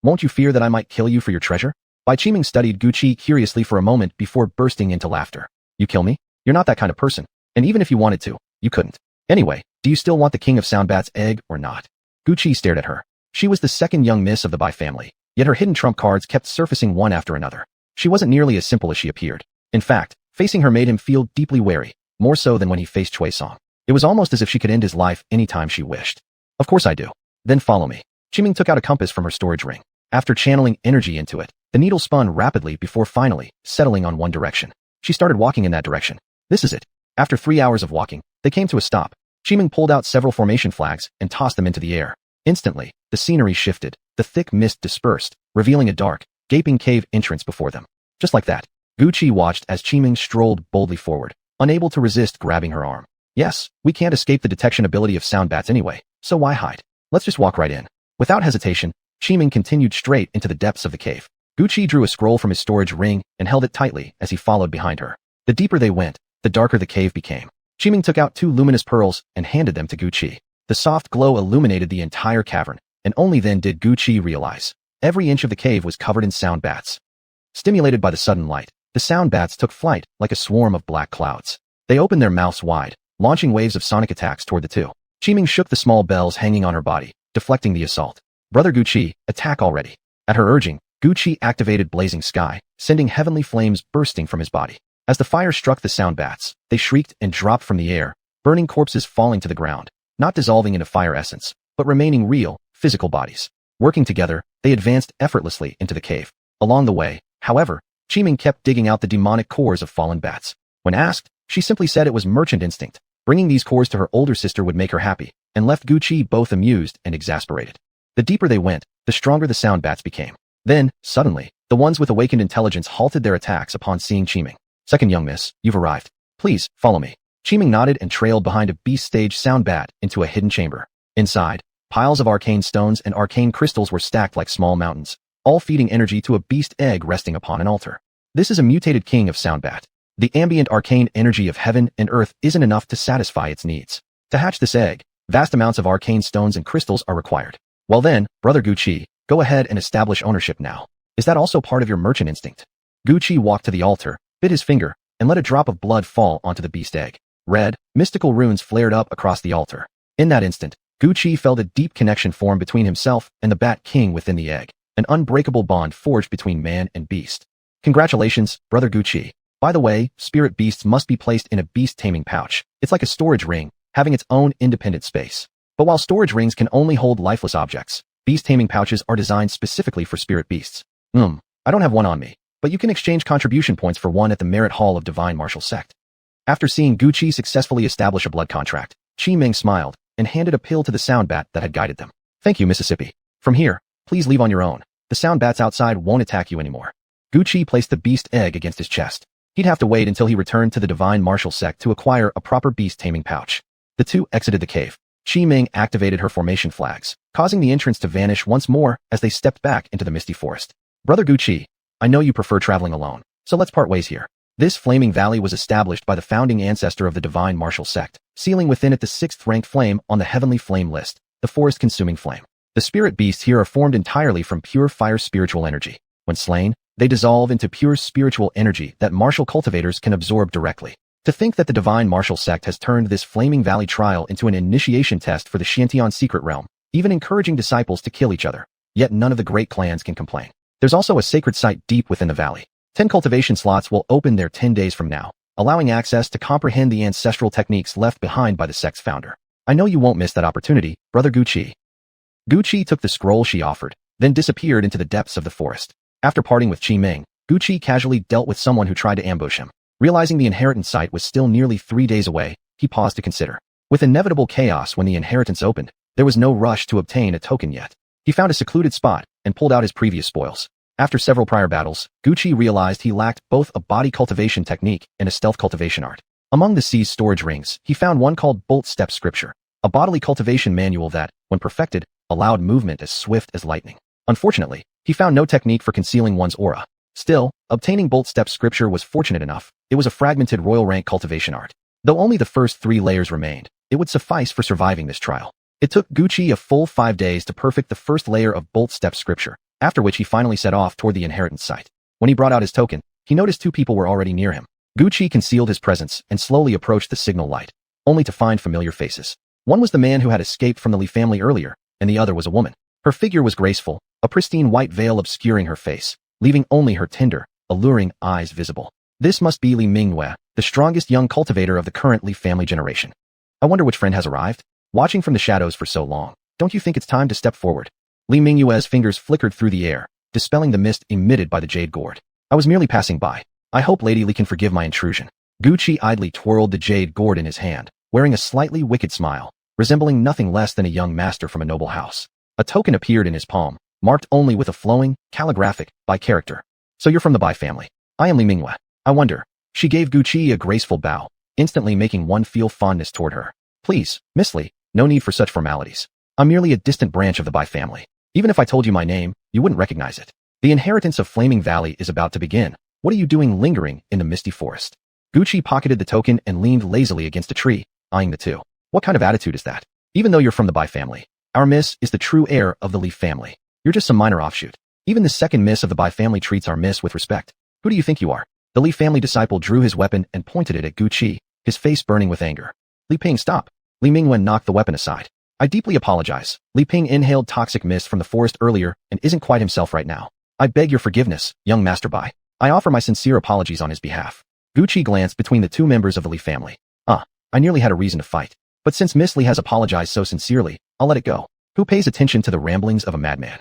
Won't you fear that I might kill you for your treasure? Bai Qiming studied Gu Qi curiously for a moment before bursting into laughter. You kill me? You're not that kind of person. And even if you wanted to, you couldn't. Anyway, do you still want the King of Soundbat's egg or not? Gu Qi stared at her. She was the second young miss of the Bai family, yet her hidden trump cards kept surfacing one after another. She wasn't nearly as simple as she appeared. In fact, facing her made him feel deeply wary, more so than when he faced Chui Song. It was almost as if she could end his life anytime she wished. Of course I do. Then follow me. Qiming took out a compass from her storage ring. After channeling energy into it, the needle spun rapidly before finally settling on one direction. She started walking in that direction. This is it. After 3 hours of walking, they came to a stop. Qiming pulled out several formation flags and tossed them into the air. Instantly, the scenery shifted. The thick mist dispersed, revealing a dark, gaping cave entrance before them. Just like that, Gu Qi watched as Qiming strolled boldly forward, unable to resist grabbing her arm. Yes, we can't escape the detection ability of soundbats anyway, so why hide? Let's just walk right in. Without hesitation, Qiming continued straight into the depths of the cave. Gucci drew a scroll from his storage ring and held it tightly as he followed behind her. The deeper they went, the darker the cave became. Qiming took out 2 luminous pearls and handed them to Gucci. The soft glow illuminated the entire cavern, and only then did Gucci realize. Every inch of the cave was covered in sound bats. Stimulated by the sudden light, the sound bats took flight like a swarm of black clouds. They opened their mouths wide, launching waves of sonic attacks toward the two. Qiming shook the small bells hanging on her body, deflecting the assault. Brother Gucci, attack already. At her urging, Gucci activated Blazing Sky, sending heavenly flames bursting from his body. As the fire struck the sound bats, they shrieked and dropped from the air, burning corpses falling to the ground, not dissolving into fire essence, but remaining real, physical bodies. Working together, they advanced effortlessly into the cave. Along the way, however, Qiming kept digging out the demonic cores of fallen bats. When asked, she simply said it was merchant instinct. Bringing these cores to her older sister would make her happy, and left Gucci both amused and exasperated. The deeper they went, the stronger the sound bats became. Then, suddenly, the ones with awakened intelligence halted their attacks upon seeing Qiming. Second young miss, you've arrived. Please, follow me. Qiming nodded and trailed behind a beast stage sound bat into a hidden chamber. Inside, piles of arcane stones and arcane crystals were stacked like small mountains, all feeding energy to a beast egg resting upon an altar. This is a mutated king of Soundbat. The ambient arcane energy of heaven and earth isn't enough to satisfy its needs. To hatch this egg, vast amounts of arcane stones and crystals are required. Well then, Brother Gucci, go ahead and establish ownership now. Is that also part of your merchant instinct? Gucci walked to the altar, bit his finger, and let a drop of blood fall onto the beast egg. Red, mystical runes flared up across the altar. In that instant, Gucci felt a deep connection form between himself and the Bat King within the egg, an unbreakable bond forged between man and beast. Congratulations, Brother Gucci. By the way, spirit beasts must be placed in a beast taming pouch. It's like a storage ring, having its own independent space. But while storage rings can only hold lifeless objects, beast taming pouches are designed specifically for spirit beasts. I don't have one on me, but you can exchange contribution points for one at the Merit Hall of Divine Martial Sect. After seeing Gucci successfully establish a blood contract, Qiming smiled and handed a pill to the sound bat that had guided them. Thank you, Mississippi. From here, please leave on your own. The sound bats outside won't attack you anymore. Gucci placed the beast egg against his chest. He'd have to wait until he returned to the Divine Martial Sect to acquire a proper beast taming pouch. The two exited the cave. Qiming activated her formation flags, causing the entrance to vanish once more as they stepped back into the misty forest. Brother Gucci, I know you prefer traveling alone, so let's part ways here. This flaming valley was established by the founding ancestor of the Divine Martial Sect, sealing within it the 6th-ranked flame on the Heavenly Flame list, the Forest-Consuming Flame. The spirit beasts here are formed entirely from pure fire spiritual energy. When slain, they dissolve into pure spiritual energy that martial cultivators can absorb directly. To think that the Divine Martial Sect has turned this Flaming Valley trial into an initiation test for the Xiantian secret realm, even encouraging disciples to kill each other. Yet none of the great clans can complain. There's also a sacred site deep within the valley. 10 cultivation slots will open there 10 days from now, allowing access to comprehend the ancestral techniques left behind by the sect's founder. I know you won't miss that opportunity, Brother Gucci. Gucci took the scroll she offered, then disappeared into the depths of the forest. After parting with Qiming, Gucci casually dealt with someone who tried to ambush him. Realizing the inheritance site was still nearly 3 days away, he paused to consider. With inevitable chaos when the inheritance opened, there was no rush to obtain a token yet. He found a secluded spot and pulled out his previous spoils. After several prior battles, Gucci realized he lacked both a body cultivation technique and a stealth cultivation art. Among the seized storage rings, he found one called Bolt Step Scripture, a bodily cultivation manual that, when perfected, allowed movement as swift as lightning. Unfortunately, he found no technique for concealing one's aura. Still, obtaining Bolt Step Scripture was fortunate enough. It was a fragmented royal rank cultivation art. Though only the first 3 layers remained, it would suffice for surviving this trial. It took Gucci a full 5 days to perfect the first layer of Bolt Step Scripture, after which he finally set off toward the inheritance site. When he brought out his token, he noticed 2 people were already near him. Gucci concealed his presence and slowly approached the signal light, only to find familiar faces. One was the man who had escaped from the Li family earlier, and the other was a woman. Her figure was graceful, a pristine white veil obscuring her face, leaving only her tender, alluring eyes visible. This must be Li Mingyue, the strongest young cultivator of the current Li family generation. I wonder which friend has arrived? Watching from the shadows for so long, don't you think it's time to step forward? Li Mingyue's fingers flickered through the air, dispelling the mist emitted by the jade gourd. I was merely passing by. I hope Lady Li can forgive my intrusion. Gucci idly twirled the jade gourd in his hand, wearing a slightly wicked smile, resembling nothing less than a young master from a noble house. A token appeared in his palm, marked only with a flowing, calligraphic, Bai character. So you're from the Bai family. I am Li Mingyue. I wonder. She gave Gucci a graceful bow, instantly making one feel fondness toward her. Please, Miss Li, no need for such formalities. I'm merely a distant branch of the Bai family. Even if I told you my name, you wouldn't recognize it. The inheritance of Flaming Valley is about to begin. What are you doing lingering in the misty forest? Gucci pocketed the token and leaned lazily against a tree, eyeing the two. What kind of attitude is that? Even though you're from the Bai family, our miss is the true heir of the Leaf family. You're just some minor offshoot. Even the second miss of the Bai family treats our miss with respect. Who do you think you are? The Leaf family disciple drew his weapon and pointed it at Gucci, his face burning with anger. Li Ping, stop. Li Mingwen knocked the weapon aside. I deeply apologize. Li Ping inhaled toxic mist from the forest earlier and isn't quite himself right now. I beg your forgiveness, young Master Bai. I offer my sincere apologies on his behalf. Gucci glanced between the two members of the Li family. I nearly had a reason to fight. But since Miss Li has apologized so sincerely, I'll let it go. Who pays attention to the ramblings of a madman?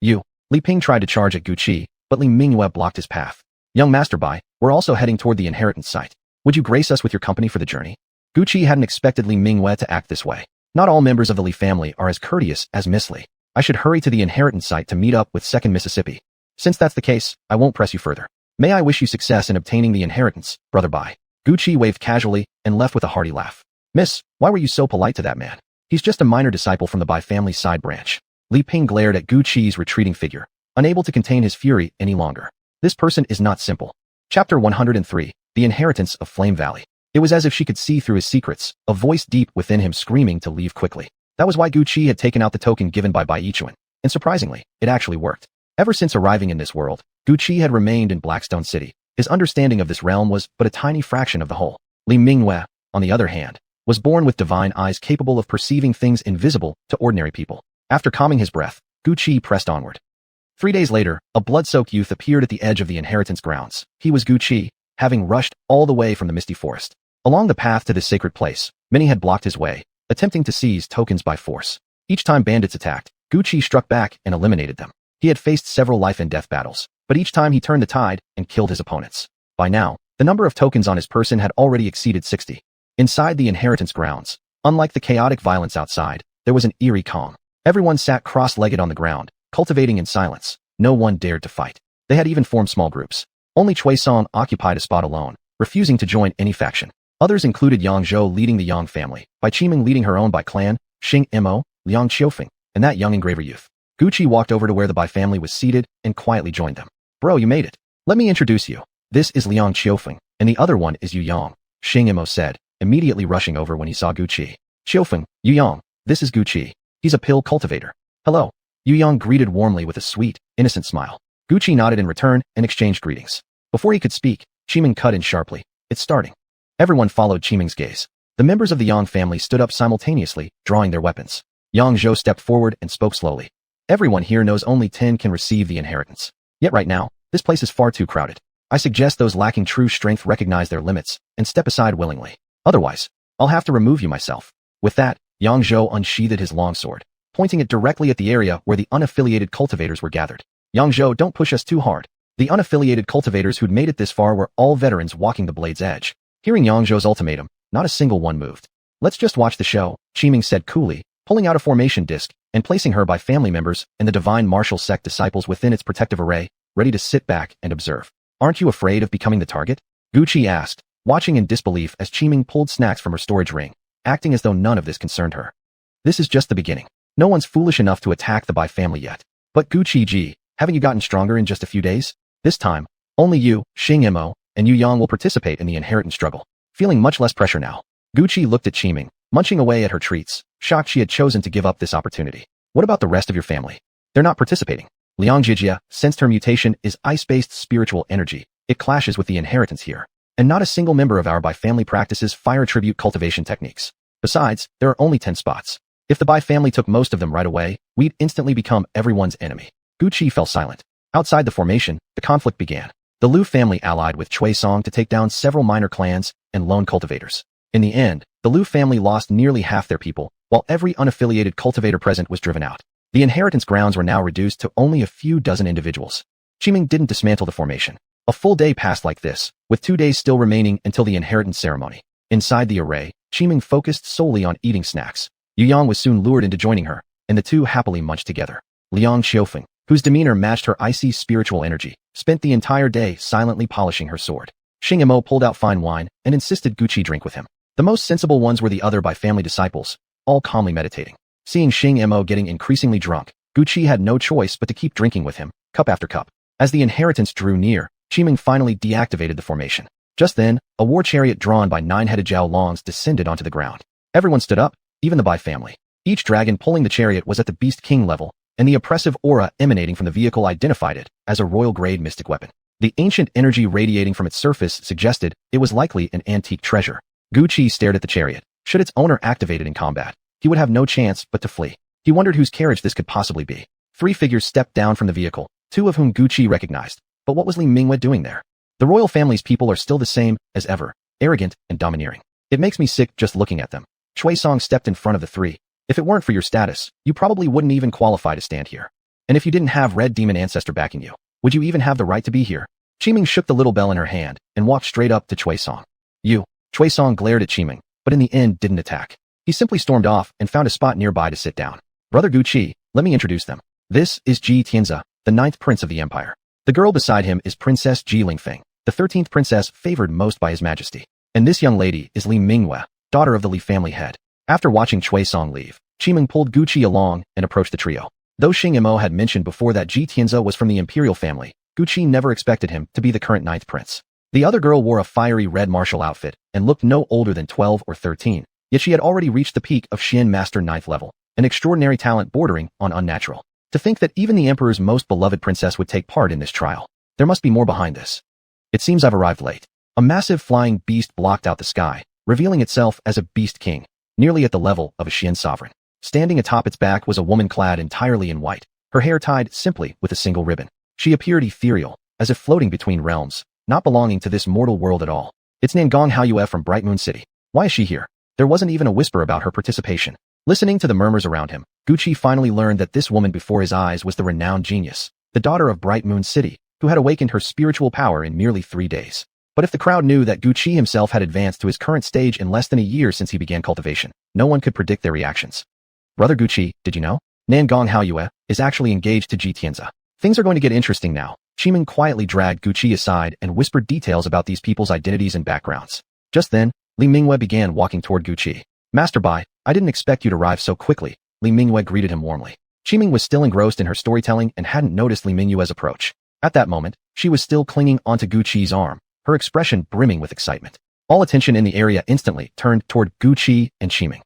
You. Li Ping tried to charge at Gucci, but Li Mingyue blocked his path. Young Master Bai, we're also heading toward the inheritance site. Would you grace us with your company for the journey? Gucci hadn't expected Li Mingyue to act this way. Not all members of the Li family are as courteous as Miss Li. I should hurry to the inheritance site to meet up with 2nd Mississippi. Since that's the case, I won't press you further. May I wish you success in obtaining the inheritance, Brother Bai. Gucci waved casually and left with a hearty laugh. Miss, why were you so polite to that man? He's just a minor disciple from the Bai family side branch. Li Ping glared at Gucci's retreating figure, unable to contain his fury any longer. This person is not simple. Chapter 103, The Inheritance of Flame Valley. It was as if she could see through his secrets, a voice deep within him screaming to leave quickly. That was why Gucci had taken out the token given by Bai Yichuan. And surprisingly, it actually worked. Ever since arriving in this world, Gucci had remained in Blackstone City. His understanding of this realm was but a tiny fraction of the whole. Li Mingyue, on the other hand, was born with divine eyes capable of perceiving things invisible to ordinary people. After calming his breath, Gucci pressed onward. 3 days later, a blood-soaked youth appeared at the edge of the inheritance grounds. He was Gucci, having rushed all the way from the misty forest. Along the path to this sacred place, many had blocked his way, attempting to seize tokens by force. Each time bandits attacked, Gucci struck back and eliminated them. He had faced several life and death battles, but each time he turned the tide and killed his opponents. By now, the number of tokens on his person had already exceeded 60. Inside the inheritance grounds, unlike the chaotic violence outside, there was an eerie calm. Everyone sat cross-legged on the ground, cultivating in silence. No one dared to fight. They had even formed small groups. Only Cui Song occupied a spot alone, refusing to join any faction. Others included Yang Zhou leading the Yang family, Bai Qiming leading her own Bai clan, Xing Mo, Liang Qiufeng, and that young engraver youth. Gucci walked over to where the Bai family was seated and quietly joined them. Bro, you made it. Let me introduce you. This is Liang Qiufeng, and the other one is Yu Yang, Xing Mo said, immediately rushing over when he saw Gucci. Qiufeng, Yu Yang, this is Gucci. He's a pill cultivator. Hello. Yu Yang greeted warmly with a sweet, innocent smile. Gucci nodded in return and exchanged greetings. Before he could speak, Qiming cut in sharply. It's starting. Everyone followed Qiming's gaze. The members of the Yang family stood up simultaneously, drawing their weapons. Yang Zhou stepped forward and spoke slowly. Everyone here knows only 10 can receive the inheritance. Yet right now, this place is far too crowded. I suggest those lacking true strength recognize their limits and step aside willingly. Otherwise, I'll have to remove you myself. With that, Yang Zhou unsheathed his longsword, pointing it directly at the area where the unaffiliated cultivators were gathered. Yang Zhou, don't push us too hard. The unaffiliated cultivators who'd made it this far were all veterans walking the blade's edge. Hearing Yang Zhou's ultimatum, not a single one moved. Let's just watch the show, Qiming said coolly, pulling out a formation disc and placing her by family members and the divine martial sect disciples within its protective array, ready to sit back and observe. Aren't you afraid of becoming the target? Gucci asked, watching in disbelief as Qiming pulled snacks from her storage ring, acting as though none of this concerned her. This is just the beginning. No one's foolish enough to attack the Bai family yet. But Gucci Ji, haven't you gotten stronger in just a few days? This time, only you, Xing Mo, and Yu Yang will participate in the inheritance struggle. Feeling much less pressure now, Gucci looked at Qiming, munching away at her treats, shocked she had chosen to give up this opportunity. What about the rest of your family? They're not participating. Liang Jijia sensed her mutation is ice-based spiritual energy. It clashes with the inheritance here. And not a single member of our Bai family practices fire tribute cultivation techniques. Besides, there are only 10 spots. If the Bai family took most of them right away, we'd instantly become everyone's enemy. Gucci fell silent. Outside the formation, the conflict began. The Liu family allied with Cui Song to take down several minor clans and lone cultivators. In the end, the Liu family lost nearly half their people, while every unaffiliated cultivator present was driven out. The inheritance grounds were now reduced to only a few dozen individuals. Qiming didn't dismantle the formation. A full day passed like this, with 2 days still remaining until the inheritance ceremony. Inside the array, Qiming focused solely on eating snacks. Yu Yang was soon lured into joining her, and the two happily munched together. Liang Qiufeng, whose demeanor matched her icy spiritual energy, spent the entire day silently polishing her sword. Xing Mo pulled out fine wine and insisted Gucci drink with him. The most sensible ones were the other Bai family disciples, all calmly meditating. Seeing Xing Mo getting increasingly drunk, Gucci had no choice but to keep drinking with him, cup after cup. As the inheritance drew near, Qiming finally deactivated the formation. Just then, a war chariot drawn by 9-headed Zhao Longs descended onto the ground. Everyone stood up, even the Bai family. Each dragon pulling the chariot was at the Beast King level, and the oppressive aura emanating from the vehicle identified it as a royal-grade mystic weapon. The ancient energy radiating from its surface suggested it was likely an antique treasure. Gu Qi stared at the chariot. Should its owner activate it in combat, he would have no chance but to flee. He wondered whose carriage this could possibly be. 3 figures stepped down from the vehicle, 2 of whom Gu Qi recognized. But what was Li Mingwei doing there? The royal family's people are still the same as ever, arrogant and domineering. It makes me sick just looking at them. Chui Song stepped in front of the 3. If it weren't for your status, you probably wouldn't even qualify to stand here. And if you didn't have Red Demon Ancestor backing you, would you even have the right to be here? Qiming shook the little bell in her hand and walked straight up to Chui Song. Chui Song glared at Qiming, but in the end didn't attack. He simply stormed off and found a spot nearby to sit down. Brother Gu Qi, let me introduce them. This is Ji Tianze, the 9th prince of the empire. The girl beside him is Princess Ji Lingfeng, the 13th princess favored most by his majesty. And this young lady is Li Mingwei, daughter of the Li family head. After watching Chui Song leave, Qiming pulled Gu Qi along and approached the trio. Though Xing Mo had mentioned before that Ji Tianze was from the imperial family, Gu Qi never expected him to be the current 9th prince. The other girl wore a fiery red martial outfit and looked no older than 12 or 13, yet she had already reached the peak of Xian Master 9th level, an extraordinary talent bordering on unnatural. To think that even the emperor's most beloved princess would take part in this trial. There must be more behind this. It seems I've arrived late. A massive flying beast blocked out the sky, revealing itself as a beast king, nearly at the level of a Xian sovereign. Standing atop its back was a woman clad entirely in white, her hair tied simply with a single ribbon. She appeared ethereal, as if floating between realms, not belonging to this mortal world at all. It's Nangong Haoyue from Bright Moon City. Why is she here? There wasn't even a whisper about her participation. Listening to the murmurs around him, Gu Qi finally learned that this woman before his eyes was the renowned genius, the daughter of Bright Moon City, who had awakened her spiritual power in merely 3 days. But if the crowd knew that Gu Qi himself had advanced to his current stage in less than a year since he began cultivation, no one could predict their reactions. Brother Gu Qi, did you know? Nangong Haoyue is actually engaged to Ji Tianze. Things are going to get interesting now. Qiming quietly dragged Gu Qi aside and whispered details about these people's identities and backgrounds. Just then, Li Mingwei began walking toward Gu Qi. Master Bai, I didn't expect you to arrive so quickly. Li Mingwei greeted him warmly. Qiming was still engrossed in her storytelling and hadn't noticed Li Mingwei's approach. At that moment, she was still clinging onto Gu Qi's arm, her expression brimming with excitement. All attention in the area instantly turned toward Gu Qi and Qiming.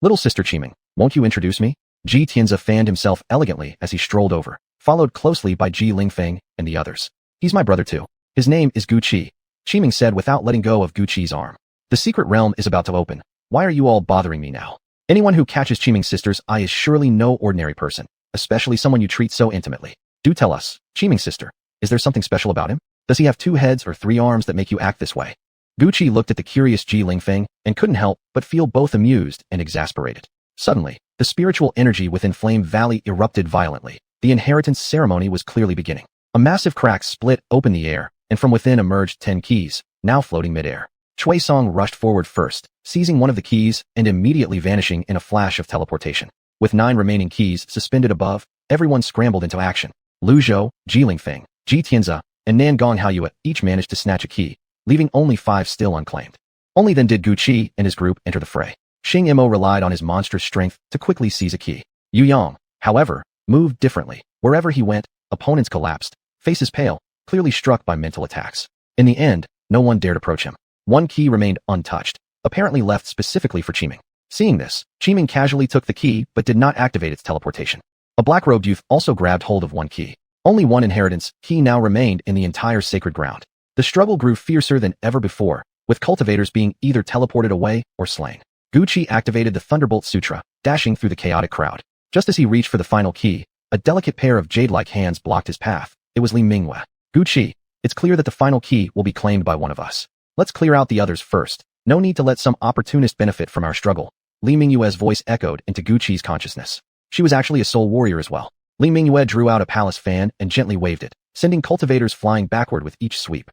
Little sister Qiming, won't you introduce me? Ji Tianze fanned himself elegantly as he strolled over, followed closely by Ji Lingfeng and the others. He's my brother too. His name is Gu Qi, Qiming said without letting go of Gu Qi's arm. The secret realm is about to open. Why are you all bothering me now? Anyone who catches Qiming's sister's eye is surely no ordinary person, especially someone you treat so intimately. Do tell us, Qiming's sister, is there something special about him? Does he have 2 heads or 3 arms that make you act this way? Gu Qi looked at the curious Ji Lingfeng and couldn't help but feel both amused and exasperated. Suddenly, the spiritual energy within Flame Valley erupted violently. The inheritance ceremony was clearly beginning. A massive crack split open the air, and from within emerged 10 keys, now floating midair. Chui Song rushed forward first, seizing one of the keys and immediately vanishing in a flash of teleportation. With 9 remaining keys suspended above, everyone scrambled into action. Lu Zhou, Ji Lingfeng, Ji Tianze, and Nangong Haoyue each managed to snatch a key, leaving only 5 still unclaimed. Only then did Gu Qi and his group enter the fray. Xing Mo relied on his monstrous strength to quickly seize a key. Yu Yang, however, moved differently. Wherever he went, opponents collapsed, faces pale, clearly struck by mental attacks. In the end, no one dared approach him. 1 key remained untouched, apparently left specifically for Qiming. Seeing this, Qiming casually took the key but did not activate its teleportation. A black-robed youth also grabbed hold of 1 key. Only 1 inheritance key now remained in the entire sacred ground. The struggle grew fiercer than ever before, with cultivators being either teleported away or slain. Gu Qi activated the Thunderbolt Sutra, dashing through the chaotic crowd. Just as he reached for the final key, a delicate pair of jade-like hands blocked his path. It was Li Mingwei. Gu Qi, it's clear that the final key will be claimed by one of us. Let's clear out the others first. No need to let some opportunist benefit from our struggle. Li Mingyue's voice echoed into Gu Qi's consciousness. She was actually a soul warrior as well. Li Mingyue drew out a palace fan and gently waved it, sending cultivators flying backward with each sweep.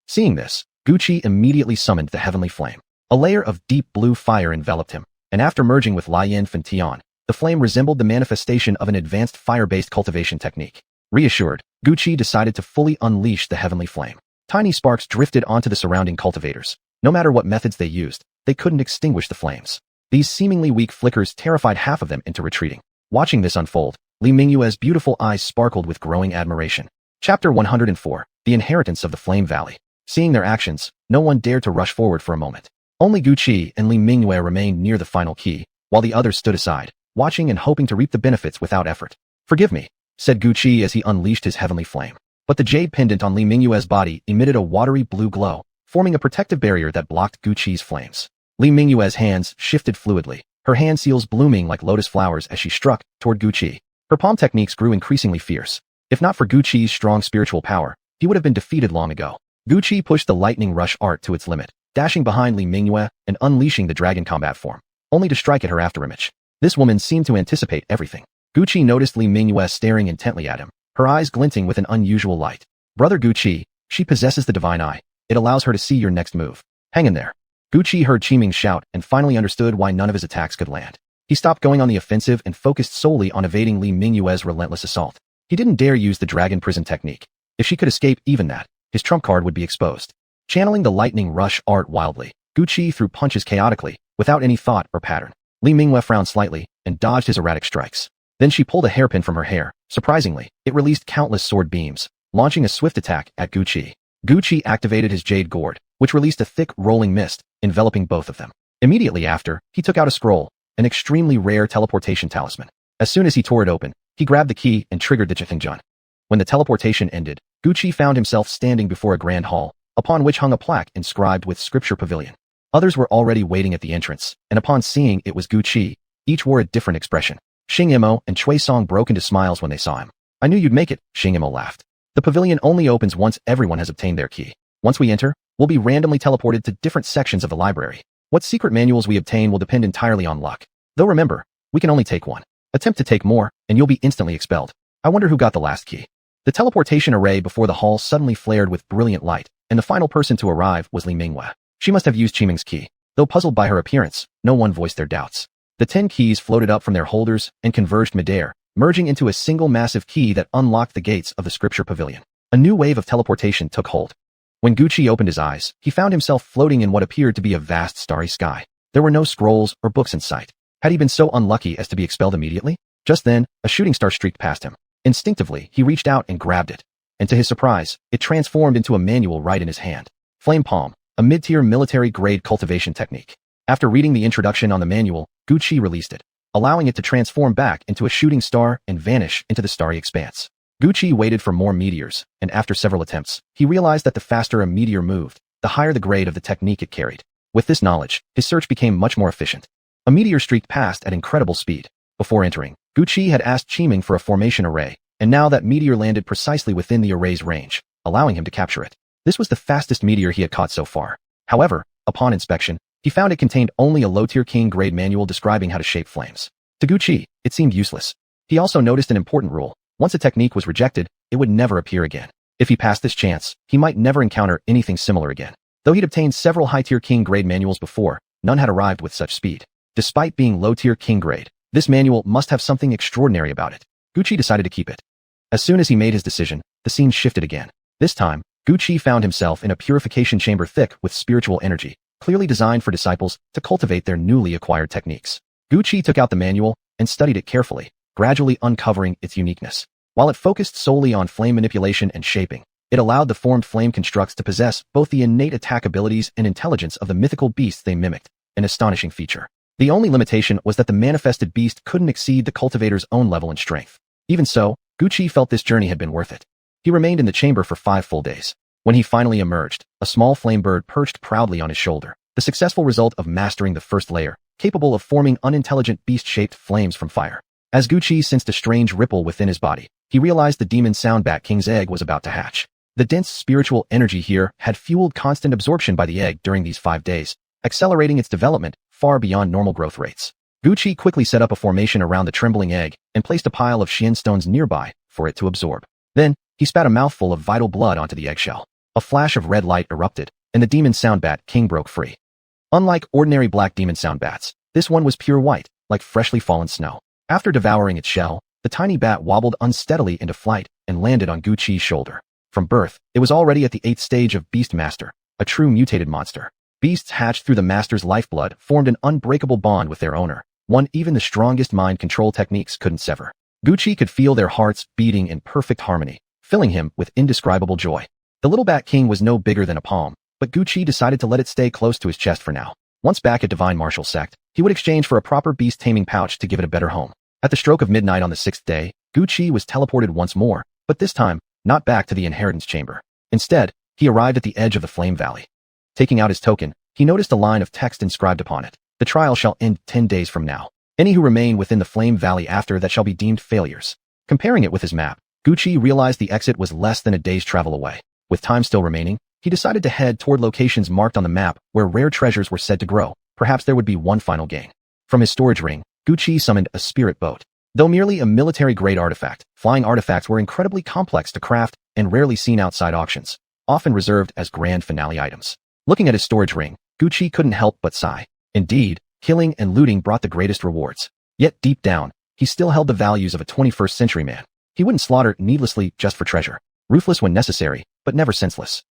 Seeing this, Gu Qi immediately summoned the heavenly flame. A layer of deep blue fire enveloped him, and after merging with Lian Fentian, the flame resembled the manifestation of an advanced fire-based cultivation technique. Reassured, Gu Qi decided to fully unleash the heavenly flame. Tiny sparks drifted onto the surrounding cultivators. No matter what methods they used, they couldn't extinguish the flames. These seemingly weak flickers terrified half of them into retreating. Watching this unfold, Li Mingyue's beautiful eyes sparkled with growing admiration. Chapter 104. The Inheritance of the Flame Valley. Seeing their actions, no one dared to rush forward for a moment. Only Guqi and Li Mingyue remained near the final key, while the others stood aside, watching and hoping to reap the benefits without effort. "Forgive me," said Guqi as he unleashed his heavenly flame. But the jade pendant on Li Mingyue's body emitted a watery blue glow, forming a protective barrier that blocked Guqi's flames. Li Mingyue's hands shifted fluidly, her hand seals blooming like lotus flowers as she struck toward Guqi. Her palm techniques grew increasingly fierce. If not for Guqi's strong spiritual power, he would have been defeated long ago. Guqi pushed the lightning rush art to its limit, dashing behind Li Mingyue and unleashing the dragon combat form, only to strike at her afterimage. This woman seemed to anticipate everything. Guqi noticed Li Mingyue staring intently at him, her eyes glinting with an unusual light. "Brother Guqi, she possesses the divine eye. It allows her to see your next move. Hang in there." Guqi heard Qiming shout and finally understood why none of his attacks could land. He stopped going on the offensive and focused solely on evading Li Mingyue's relentless assault. He didn't dare use the dragon prison technique. If she could escape even that, his trump card would be exposed. Channeling the lightning rush art wildly, Guqi threw punches chaotically, without any thought or pattern. Li Mingyue frowned slightly and dodged his erratic strikes. Then she pulled a hairpin from her hair. Surprisingly, it released countless sword beams, launching a swift attack at Guqi. Guqi activated his jade gourd, which released a thick, rolling mist, enveloping both of them. Immediately after, he took out a scroll, an extremely rare teleportation talisman. As soon as he tore it open, he grabbed the key and triggered the Jithingjun. When the teleportation ended, Guqi found himself standing before a grand hall, upon which hung a plaque inscribed with Scripture Pavilion. Others were already waiting at the entrance, and upon seeing it was Guqi, each wore a different expression. Xing Imo and Cui Song broke into smiles when they saw him. "I knew you'd make it," Xing Imo laughed. "The pavilion only opens once everyone has obtained their key. Once we enter, we'll be randomly teleported to different sections of the library. What secret manuals we obtain will depend entirely on luck. Though remember, we can only take one. Attempt to take more, and you'll be instantly expelled. I wonder who got the last key." The teleportation array before the hall suddenly flared with brilliant light, and the final person to arrive was Li Mingyue. She must have used Qiming's key. Though puzzled by her appearance, no one voiced their doubts. The 10 keys floated up from their holders and converged midair, merging into a single massive key that unlocked the gates of the Scripture Pavilion. A new wave of teleportation took hold. When Guqi opened his eyes, he found himself floating in what appeared to be a vast starry sky. There were no scrolls or books in sight. Had he been so unlucky as to be expelled immediately? Just then, a shooting star streaked past him. Instinctively, he reached out and grabbed it. And to his surprise, it transformed into a manual right in his hand. Flame Palm, a mid-tier military-grade cultivation technique. After reading the introduction on the manual, Guqi released it, allowing it to transform back into a shooting star and vanish into the starry expanse. Guqi waited for more meteors, and after several attempts, he realized that the faster a meteor moved, the higher the grade of the technique it carried. With this knowledge, his search became much more efficient. A meteor streaked past at incredible speed. Before entering, Guqi had asked Qiming for a formation array, and now that meteor landed precisely within the array's range, allowing him to capture it. This was the fastest meteor he had caught so far. However, upon inspection, he found it contained only a low-tier king-grade manual describing how to shape flames. To Guqi, it seemed useless. He also noticed an important rule. Once a technique was rejected, it would never appear again. If he passed this chance, he might never encounter anything similar again. Though he'd obtained several high-tier king-grade manuals before, none had arrived with such speed. Despite being low-tier king-grade, this manual must have something extraordinary about it. Guqi decided to keep it. As soon as he made his decision, the scene shifted again. This time, Guqi found himself in a purification chamber thick with spiritual energy, clearly designed for disciples to cultivate their newly acquired techniques. Guqi took out the manual and studied it carefully, gradually uncovering its uniqueness. While it focused solely on flame manipulation and shaping, it allowed the formed flame constructs to possess both the innate attack abilities and intelligence of the mythical beasts they mimicked, an astonishing feature. The only limitation was that the manifested beast couldn't exceed the cultivator's own level and strength. Even so, Guqi felt this journey had been worth it. He remained in the chamber for 5 full days. When he finally emerged, a small flame bird perched proudly on his shoulder, the successful result of mastering the first layer, capable of forming unintelligent beast-shaped flames from fire. As Guqi sensed a strange ripple within his body, he realized the demon soundbat king's egg was about to hatch. The dense spiritual energy here had fueled constant absorption by the egg during these 5 days, accelerating its development far beyond normal growth rates. Guqi quickly set up a formation around the trembling egg and placed a pile of Xian stones nearby for it to absorb. Then, he spat a mouthful of vital blood onto the eggshell. A flash of red light erupted, and the demon soundbat king broke free. Unlike ordinary black demon soundbats, this one was pure white, like freshly fallen snow. After devouring its shell, the tiny bat wobbled unsteadily into flight and landed on Guqi's shoulder. From birth, it was already at the 8th stage of Beast Master, a true mutated monster. Beasts hatched through the master's lifeblood formed an unbreakable bond with their owner, one even the strongest mind control techniques couldn't sever. Guqi could feel their hearts beating in perfect harmony, filling him with indescribable joy. The little bat king was no bigger than a palm, but Gucci decided to let it stay close to his chest for now. Once back at Divine Martial Sect, he would exchange for a proper beast-taming pouch to give it a better home. At the stroke of midnight on the 6th day, Gucci was teleported once more, but this time, not back to the inheritance chamber. Instead, he arrived at the edge of the Flame Valley. Taking out his token, he noticed a line of text inscribed upon it. The trial shall end 10 days from now. Any who remain within the Flame Valley after that shall be deemed failures. Comparing it with his map, Gucci realized the exit was less than a day's travel away. With time still remaining, he decided to head toward locations marked on the map where rare treasures were said to grow. Perhaps there would be one final gain. From his storage ring, Gucci summoned a spirit boat. Though merely a military-grade artifact, flying artifacts were incredibly complex to craft and rarely seen outside auctions, often reserved as grand finale items. Looking at his storage ring, Gucci couldn't help but sigh. Indeed, killing and looting brought the greatest rewards. Yet deep down, he still held the values of a 21st century man. He wouldn't slaughter needlessly just for treasure. Ruthless when necessary, but never senseless.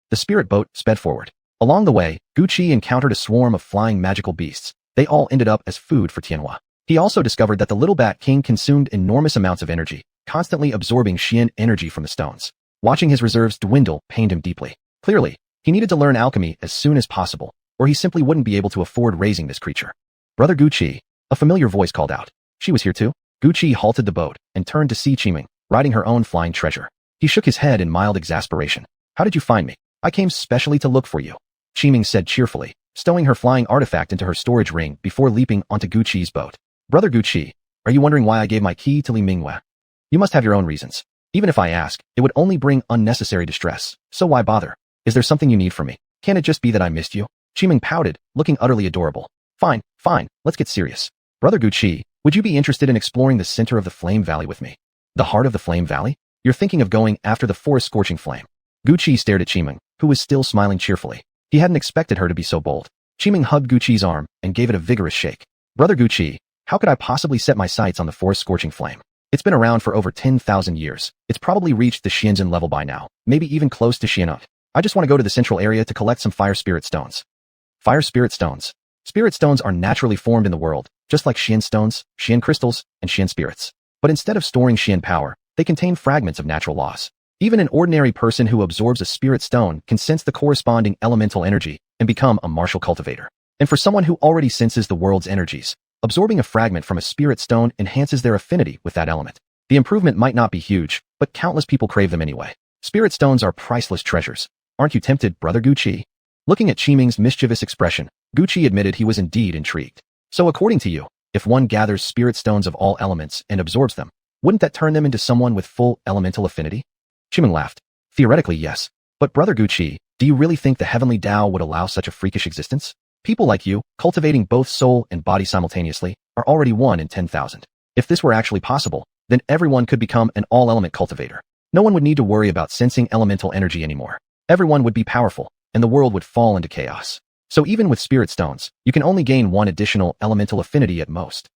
The spirit boat sped forward. Along the way, Gucci encountered a swarm of flying magical beasts. They all ended up as food for Tianhua. He also discovered that the little bat king consumed enormous amounts of energy, constantly absorbing Xian energy from the stones. Watching his reserves dwindle pained him deeply. Clearly, he needed to learn alchemy as soon as possible, or he simply wouldn't be able to afford raising this creature. Brother Gucci, a familiar voice called out. She was here too? Gucci halted the boat and turned to see Qiming, riding her own flying treasure. He shook his head in mild exasperation. How did you find me? I came specially to look for you. Qiming said cheerfully, stowing her flying artifact into her storage ring before leaping onto Gucci's boat. Brother Gucci, are you wondering why I gave my key to Li Mingwei? You must have your own reasons. Even if I ask, it would only bring unnecessary distress. So why bother? Is there something you need from me? Can it just be that I missed you? Qiming pouted, looking utterly adorable. Fine, let's get serious. Brother Gucci, would you be interested in exploring the center of the Flame Valley with me? The heart of the Flame Valley? You're thinking of going after the forest scorching flame. Gucci stared at Qiming, who was still smiling cheerfully. He hadn't expected her to be so bold. Qiming hugged Gucci's arm and gave it a vigorous shake. Brother Gucci, how could I possibly set my sights on the forest scorching flame? It's been around for over 10,000 years. It's probably reached the Xianzhen level by now, maybe even close to Xianut. I just want to go to the central area to collect some fire spirit stones. Fire spirit stones. Spirit stones are naturally formed in the world, just like Xian stones, Xian crystals, and Xian spirits. But instead of storing Xian power, they contain fragments of natural laws. Even an ordinary person who absorbs a spirit stone can sense the corresponding elemental energy and become a martial cultivator. And for someone who already senses the world's energies, absorbing a fragment from a spirit stone enhances their affinity with that element. The improvement might not be huge, but countless people crave them anyway. Spirit stones are priceless treasures. Aren't you tempted, Brother Gucci? Looking at Qiming's mischievous expression, Gucci admitted he was indeed intrigued. So according to you, if one gathers spirit stones of all elements and absorbs them, wouldn't that turn them into someone with full elemental affinity? Qiming laughed. Theoretically, yes. But Brother Gucci, do you really think the heavenly Dao would allow such a freakish existence? People like you, cultivating both soul and body simultaneously, are already 1 in 10,000. If this were actually possible, then everyone could become an all-element cultivator. No one would need to worry about sensing elemental energy anymore. Everyone would be powerful, and the world would fall into chaos. So even with spirit stones, you can only gain 1 additional elemental affinity at most.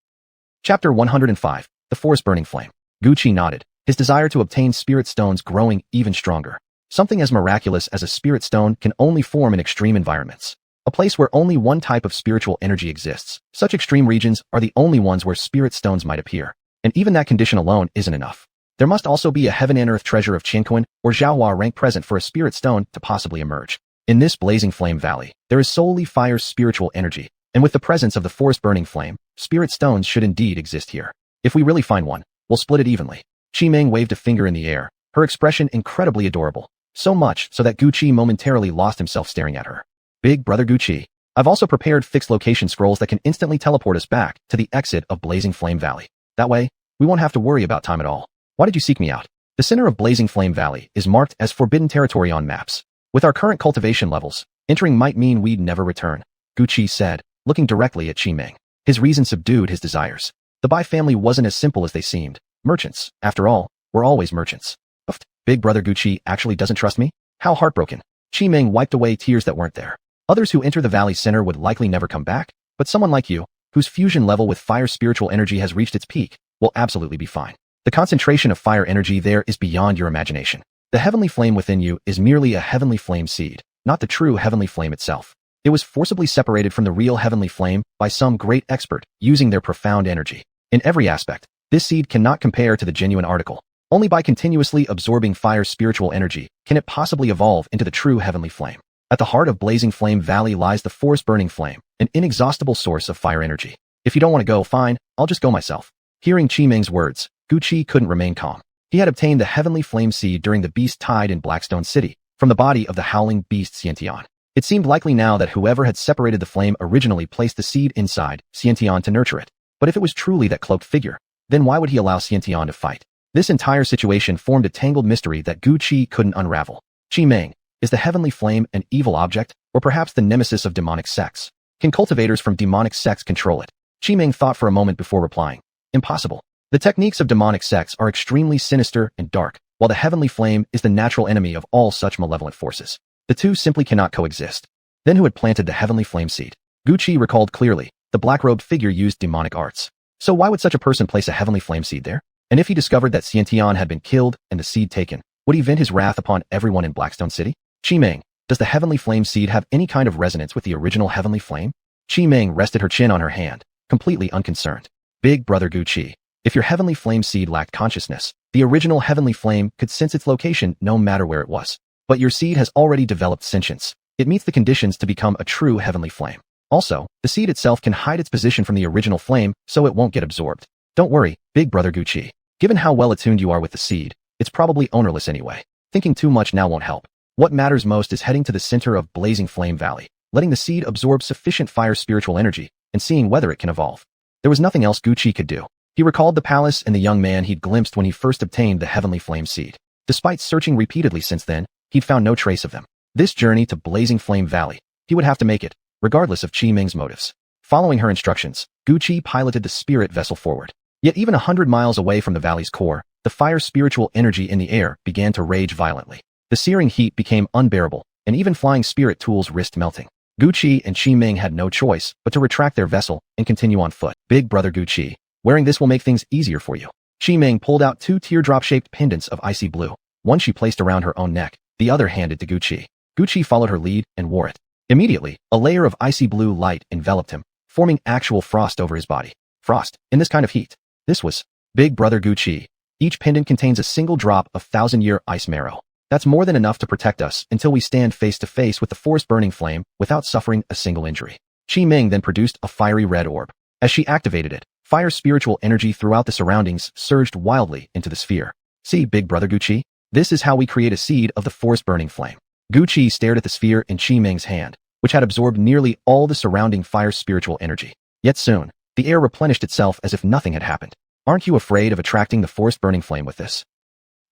Chapter 105, The Forest Burning Flame. Gucci nodded, his desire to obtain spirit stones growing even stronger. Something as miraculous as a spirit stone can only form in extreme environments. A place where only one type of spiritual energy exists. Such extreme regions are the only ones where spirit stones might appear. And even that condition alone isn't enough. There must also be a heaven and earth treasure of Qianquan or Zhaohua rank present for a spirit stone to possibly emerge. In this blazing flame valley, there is solely fire's spiritual energy, and with the presence of the forest burning flame, spirit stones should indeed exist here. If we really find one, we'll split it evenly. Qiming waved a finger in the air, her expression incredibly adorable. So much so that Gucci momentarily lost himself staring at her. Big Brother Gucci, I've also prepared fixed location scrolls that can instantly teleport us back to the exit of Blazing Flame Valley. That way, we won't have to worry about time at all. Why did you seek me out? The center of Blazing Flame Valley is marked as forbidden territory on maps. With our current cultivation levels, entering might mean we'd never return, Gucci said, looking directly at Qiming. His reason subdued his desires. The Bai family wasn't as simple as they seemed. Merchants, after all, were always merchants. Oofed. Big Brother Gucci actually doesn't trust me? How heartbroken. Qiming wiped away tears that weren't there. Others who enter the valley center would likely never come back, but someone like you, whose fusion level with fire spiritual energy has reached its peak, will absolutely be fine. The concentration of fire energy there is beyond your imagination. The heavenly flame within you is merely a heavenly flame seed, not the true heavenly flame itself. It was forcibly separated from the real heavenly flame by some great expert using their profound energy. In every aspect, this seed cannot compare to the genuine article. Only by continuously absorbing fire's spiritual energy can it possibly evolve into the true heavenly flame. At the heart of Blazing Flame Valley lies the forest-burning flame, an inexhaustible source of fire energy. If you don't want to go, fine, I'll just go myself. Hearing Qi Meng's words, Gu Qi couldn't remain calm. He had obtained the heavenly flame seed during the beast tide in Blackstone City, from the body of the howling beast Xiantian. It seemed likely now that whoever had separated the flame originally placed the seed inside Xiantian to nurture it. But if it was truly that cloaked figure, then why would he allow Xiantian to fight? This entire situation formed a tangled mystery that Gu Qi couldn't unravel. Qi Meng, is the heavenly flame an evil object, or perhaps the nemesis of demonic sects? Can cultivators from demonic sects control it? Qi Meng thought for a moment before replying. Impossible. The techniques of demonic sects are extremely sinister and dark, while the heavenly flame is the natural enemy of all such malevolent forces. The two simply cannot coexist. Then who had planted the heavenly flame seed? Gu Qi recalled clearly. The black-robed figure used demonic arts. So why would such a person place a heavenly flame seed there? And if he discovered that Xiantian had been killed and the seed taken, would he vent his wrath upon everyone in Blackstone City? Qi Meng, does the heavenly flame seed have any kind of resonance with the original heavenly flame? Qi Meng rested her chin on her hand, completely unconcerned. Big brother Gu Qi, if your heavenly flame seed lacked consciousness, the original heavenly flame could sense its location no matter where it was. But your seed has already developed sentience. It meets the conditions to become a true heavenly flame. Also, the seed itself can hide its position from the original flame, so it won't get absorbed. Don't worry, big brother Gu Qi. Given how well attuned you are with the seed, it's probably ownerless anyway. Thinking too much now won't help. What matters most is heading to the center of Blazing Flame Valley, letting the seed absorb sufficient fire spiritual energy, and seeing whether it can evolve. There was nothing else Gu Qi could do. He recalled the palace and the young man he'd glimpsed when he first obtained the heavenly flame seed. Despite searching repeatedly since then, he'd found no trace of them. This journey to Blazing Flame Valley, he would have to make it, regardless of Qi Meng's motives. Following her instructions, Gu Qi piloted the spirit vessel forward. Yet even 100 miles away from the valley's core, the fire spiritual energy in the air began to rage violently. The searing heat became unbearable, and even flying spirit tools risked melting. Gu Qi and Qi Meng had no choice but to retract their vessel and continue on foot. Big brother Gu Qi, wearing this will make things easier for you. Qi Meng pulled out 2 teardrop-shaped pendants of icy blue. One she placed around her own neck, the other handed to Gu Qi. Gu Qi followed her lead and wore it. Immediately, a layer of icy blue light enveloped him, forming actual frost over his body. Frost, in this kind of heat. This was Big brother Gu Qi. Each pendant contains a single drop of 1,000-year ice marrow. That's more than enough to protect us until we stand face to face with the forest-burning flame without suffering a single injury. Qi Meng then produced a fiery red orb. As she activated it, fire spiritual energy throughout the surroundings surged wildly into the sphere. See, big brother Gu Qi? This is how we create a seed of the forest-burning flame. Gu Qi stared at the sphere in Qi Meng's hand, which had absorbed nearly all the surrounding fire spiritual energy. Yet soon, the air replenished itself as if nothing had happened. Aren't you afraid of attracting the forest-burning flame with this?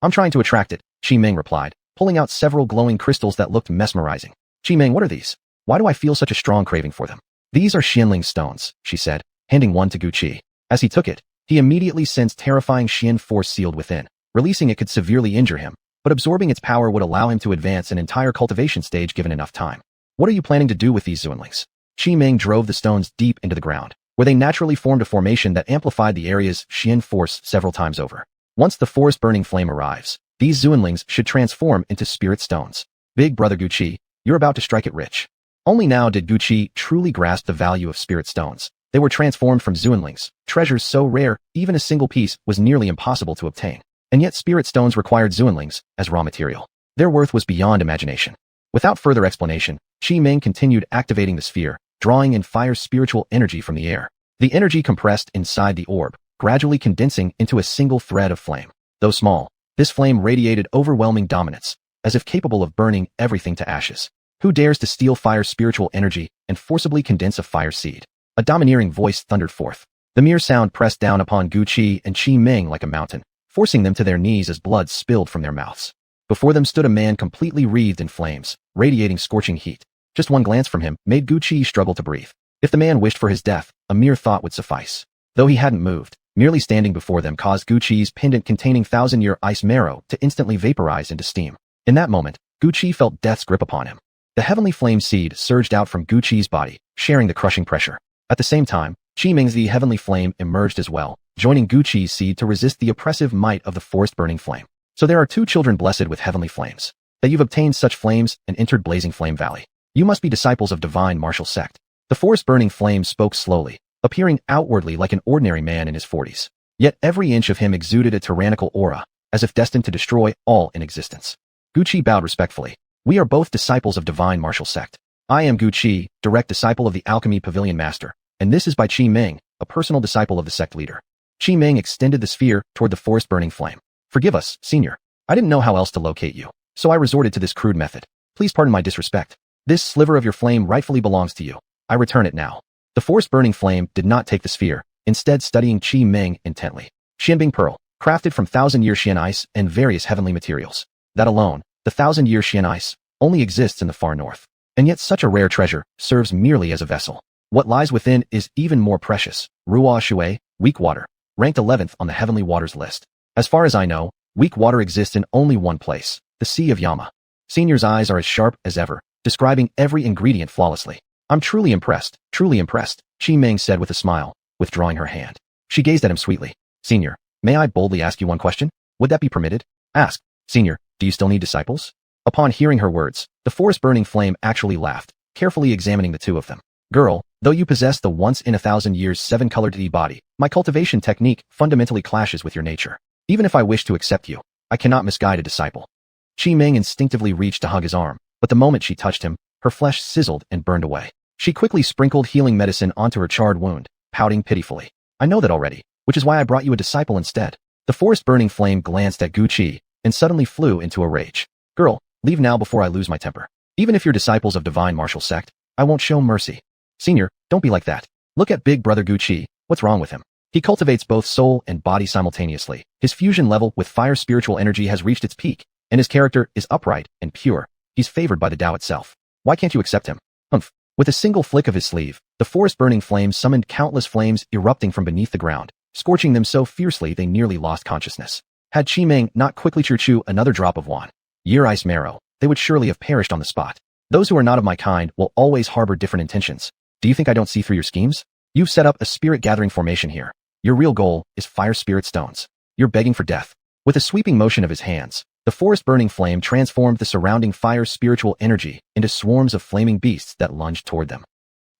I'm trying to attract it, Qi Meng replied, pulling out several glowing crystals that looked mesmerizing. Qi Meng, what are these? Why do I feel such a strong craving for them? These are Xianling stones, she said, handing one to Gu Qi. As he took it, he immediately sensed terrifying Xian force sealed within. Releasing it could severely injure him, but absorbing its power would allow him to advance an entire cultivation stage given enough time. What are you planning to do with these Zuanlings? Qi Meng drove the stones deep into the ground, where they naturally formed a formation that amplified the area's Xian force several times over. Once the forest-burning flame arrives, these Zuanlings should transform into spirit stones. Big brother Gu Qi, you're about to strike it rich. Only now did Gu Qi truly grasp the value of spirit stones. They were transformed from Zuanlings, treasures so rare, even a single piece was nearly impossible to obtain. And yet spirit stones required Zuanlings as raw material. Their worth was beyond imagination. Without further explanation, Qi Meng continued activating the sphere, drawing in fire spiritual energy from the air. The energy compressed inside the orb, gradually condensing into a single thread of flame. Though small, this flame radiated overwhelming dominance, as if capable of burning everything to ashes. Who dares to steal fire spiritual energy and forcibly condense a fire seed? A domineering voice thundered forth. The mere sound pressed down upon Gu Qi and Qi Meng like a mountain, forcing them to their knees as blood spilled from their mouths. Before them stood a man completely wreathed in flames, radiating scorching heat. Just one glance from him made Gu Qi struggle to breathe. If the man wished for his death, a mere thought would suffice. Though he hadn't moved, merely standing before them caused Gu Qi's pendant containing 1,000-year ice marrow to instantly vaporize into steam. In that moment, Gu Qi felt death's grip upon him. The heavenly flame seed surged out from Gu Qi's body, sharing the crushing pressure. At the same time, Qi Meng's the heavenly flame emerged as well, joining Gu Qi's seed to resist the oppressive might of the forest-burning flame. So there are 2 children blessed with heavenly flames. That you've obtained such flames and entered Blazing Flame Valley. You must be disciples of divine martial sect. The forest-burning flame spoke slowly, appearing outwardly like an ordinary man in his 40s. Yet every inch of him exuded a tyrannical aura, as if destined to destroy all in existence. Gu Qi bowed respectfully. We are both disciples of divine martial sect. I am Gu Qi, direct disciple of the alchemy pavilion master, and this is by Qi Ming, a personal disciple of the sect leader. Qi Ming extended the sphere toward the forest burning flame. Forgive us, senior. I didn't know how else to locate you, so I resorted to this crude method. Please pardon my disrespect. This sliver of your flame rightfully belongs to you. I return it now. The forest burning flame did not take the sphere, instead studying Qi Ming intently. Xianbing pearl, crafted from 1,000-year Xian ice and various heavenly materials. That alone, the 1,000-year Xian ice, only exists in the far north. And yet such a rare treasure serves merely as a vessel. What lies within is even more precious. Ruo Shui, weak water, ranked 11th on the heavenly waters list. As far as I know, weak water exists in only one place, the Sea of Yama. Senior's eyes are as sharp as ever, describing every ingredient flawlessly. I'm truly impressed, Qi Ming said with a smile, withdrawing her hand. She gazed at him sweetly. Senior, may I boldly ask you one question? Would that be permitted? Ask. Senior, do you still need disciples? Upon hearing her words, the forest burning flame actually laughed, carefully examining the two of them. Girl, though you possess the once-in-a-thousand-years 7-colored body, my cultivation technique fundamentally clashes with your nature. Even if I wish to accept you, I cannot misguide a disciple. Qi Ming instinctively reached to hug his arm, but the moment she touched him, her flesh sizzled and burned away. She quickly sprinkled healing medicine onto her charred wound, pouting pitifully. I know that already, which is why I brought you a disciple instead. The forest burning flame glanced at Gu Qi and suddenly flew into a rage. Girl, leave now before I lose my temper. Even if you're disciples of divine martial sect, I won't show mercy. Senior, don't be like that. Look at big brother Gu Qi, what's wrong with him? He cultivates both soul and body simultaneously. His fusion level with fire spiritual energy has reached its peak, and his character is upright and pure. He's favored by the Tao itself. Why can't you accept him? Humph. With a single flick of his sleeve, the forest-burning flame summoned countless flames erupting from beneath the ground, scorching them so fiercely they nearly lost consciousness. Had Qi Ming not quickly chew another drop of wan, year ice marrow, they would surely have perished on the spot. Those who are not of my kind will always harbor different intentions. Do you think I don't see through your schemes? You've set up a spirit-gathering formation here. Your real goal is fire spirit stones. You're begging for death. With a sweeping motion of his hands, the forest-burning flame transformed the surrounding fire spiritual energy into swarms of flaming beasts that lunged toward them.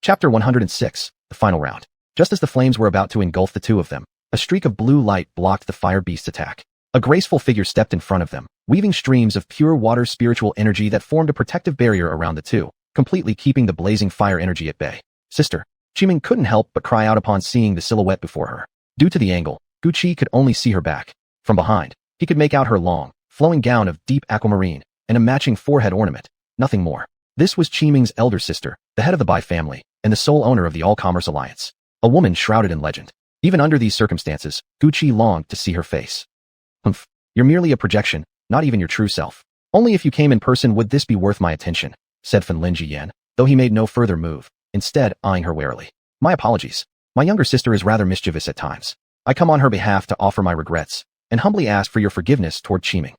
Chapter 106, the final round. Just as the flames were about to engulf the two of them, a streak of blue light blocked the fire beast's attack. A graceful figure stepped in front of them, weaving streams of pure water spiritual energy that formed a protective barrier around the two, completely keeping the blazing fire energy at bay. Sister. Qi Ming couldn't help but cry out upon seeing the silhouette before her. Due to the angle, Gu Qi could only see her back. From behind, he could make out her long, flowing gown of deep aquamarine, and a matching forehead ornament, nothing more. This was Qi Ming's elder sister, the head of the Bai family, and the sole owner of the All-Commerce Alliance. A woman shrouded in legend. Even under these circumstances, Gu Qi longed to see her face. Humph, you're merely a projection, not even your true self. Only if you came in person would this be worth my attention, said Fanlin Jiyan, though he made no further move, instead eyeing her warily. My apologies. My younger sister is rather mischievous at times. I come on her behalf to offer my regrets, and humbly ask for your forgiveness toward Qi Ming.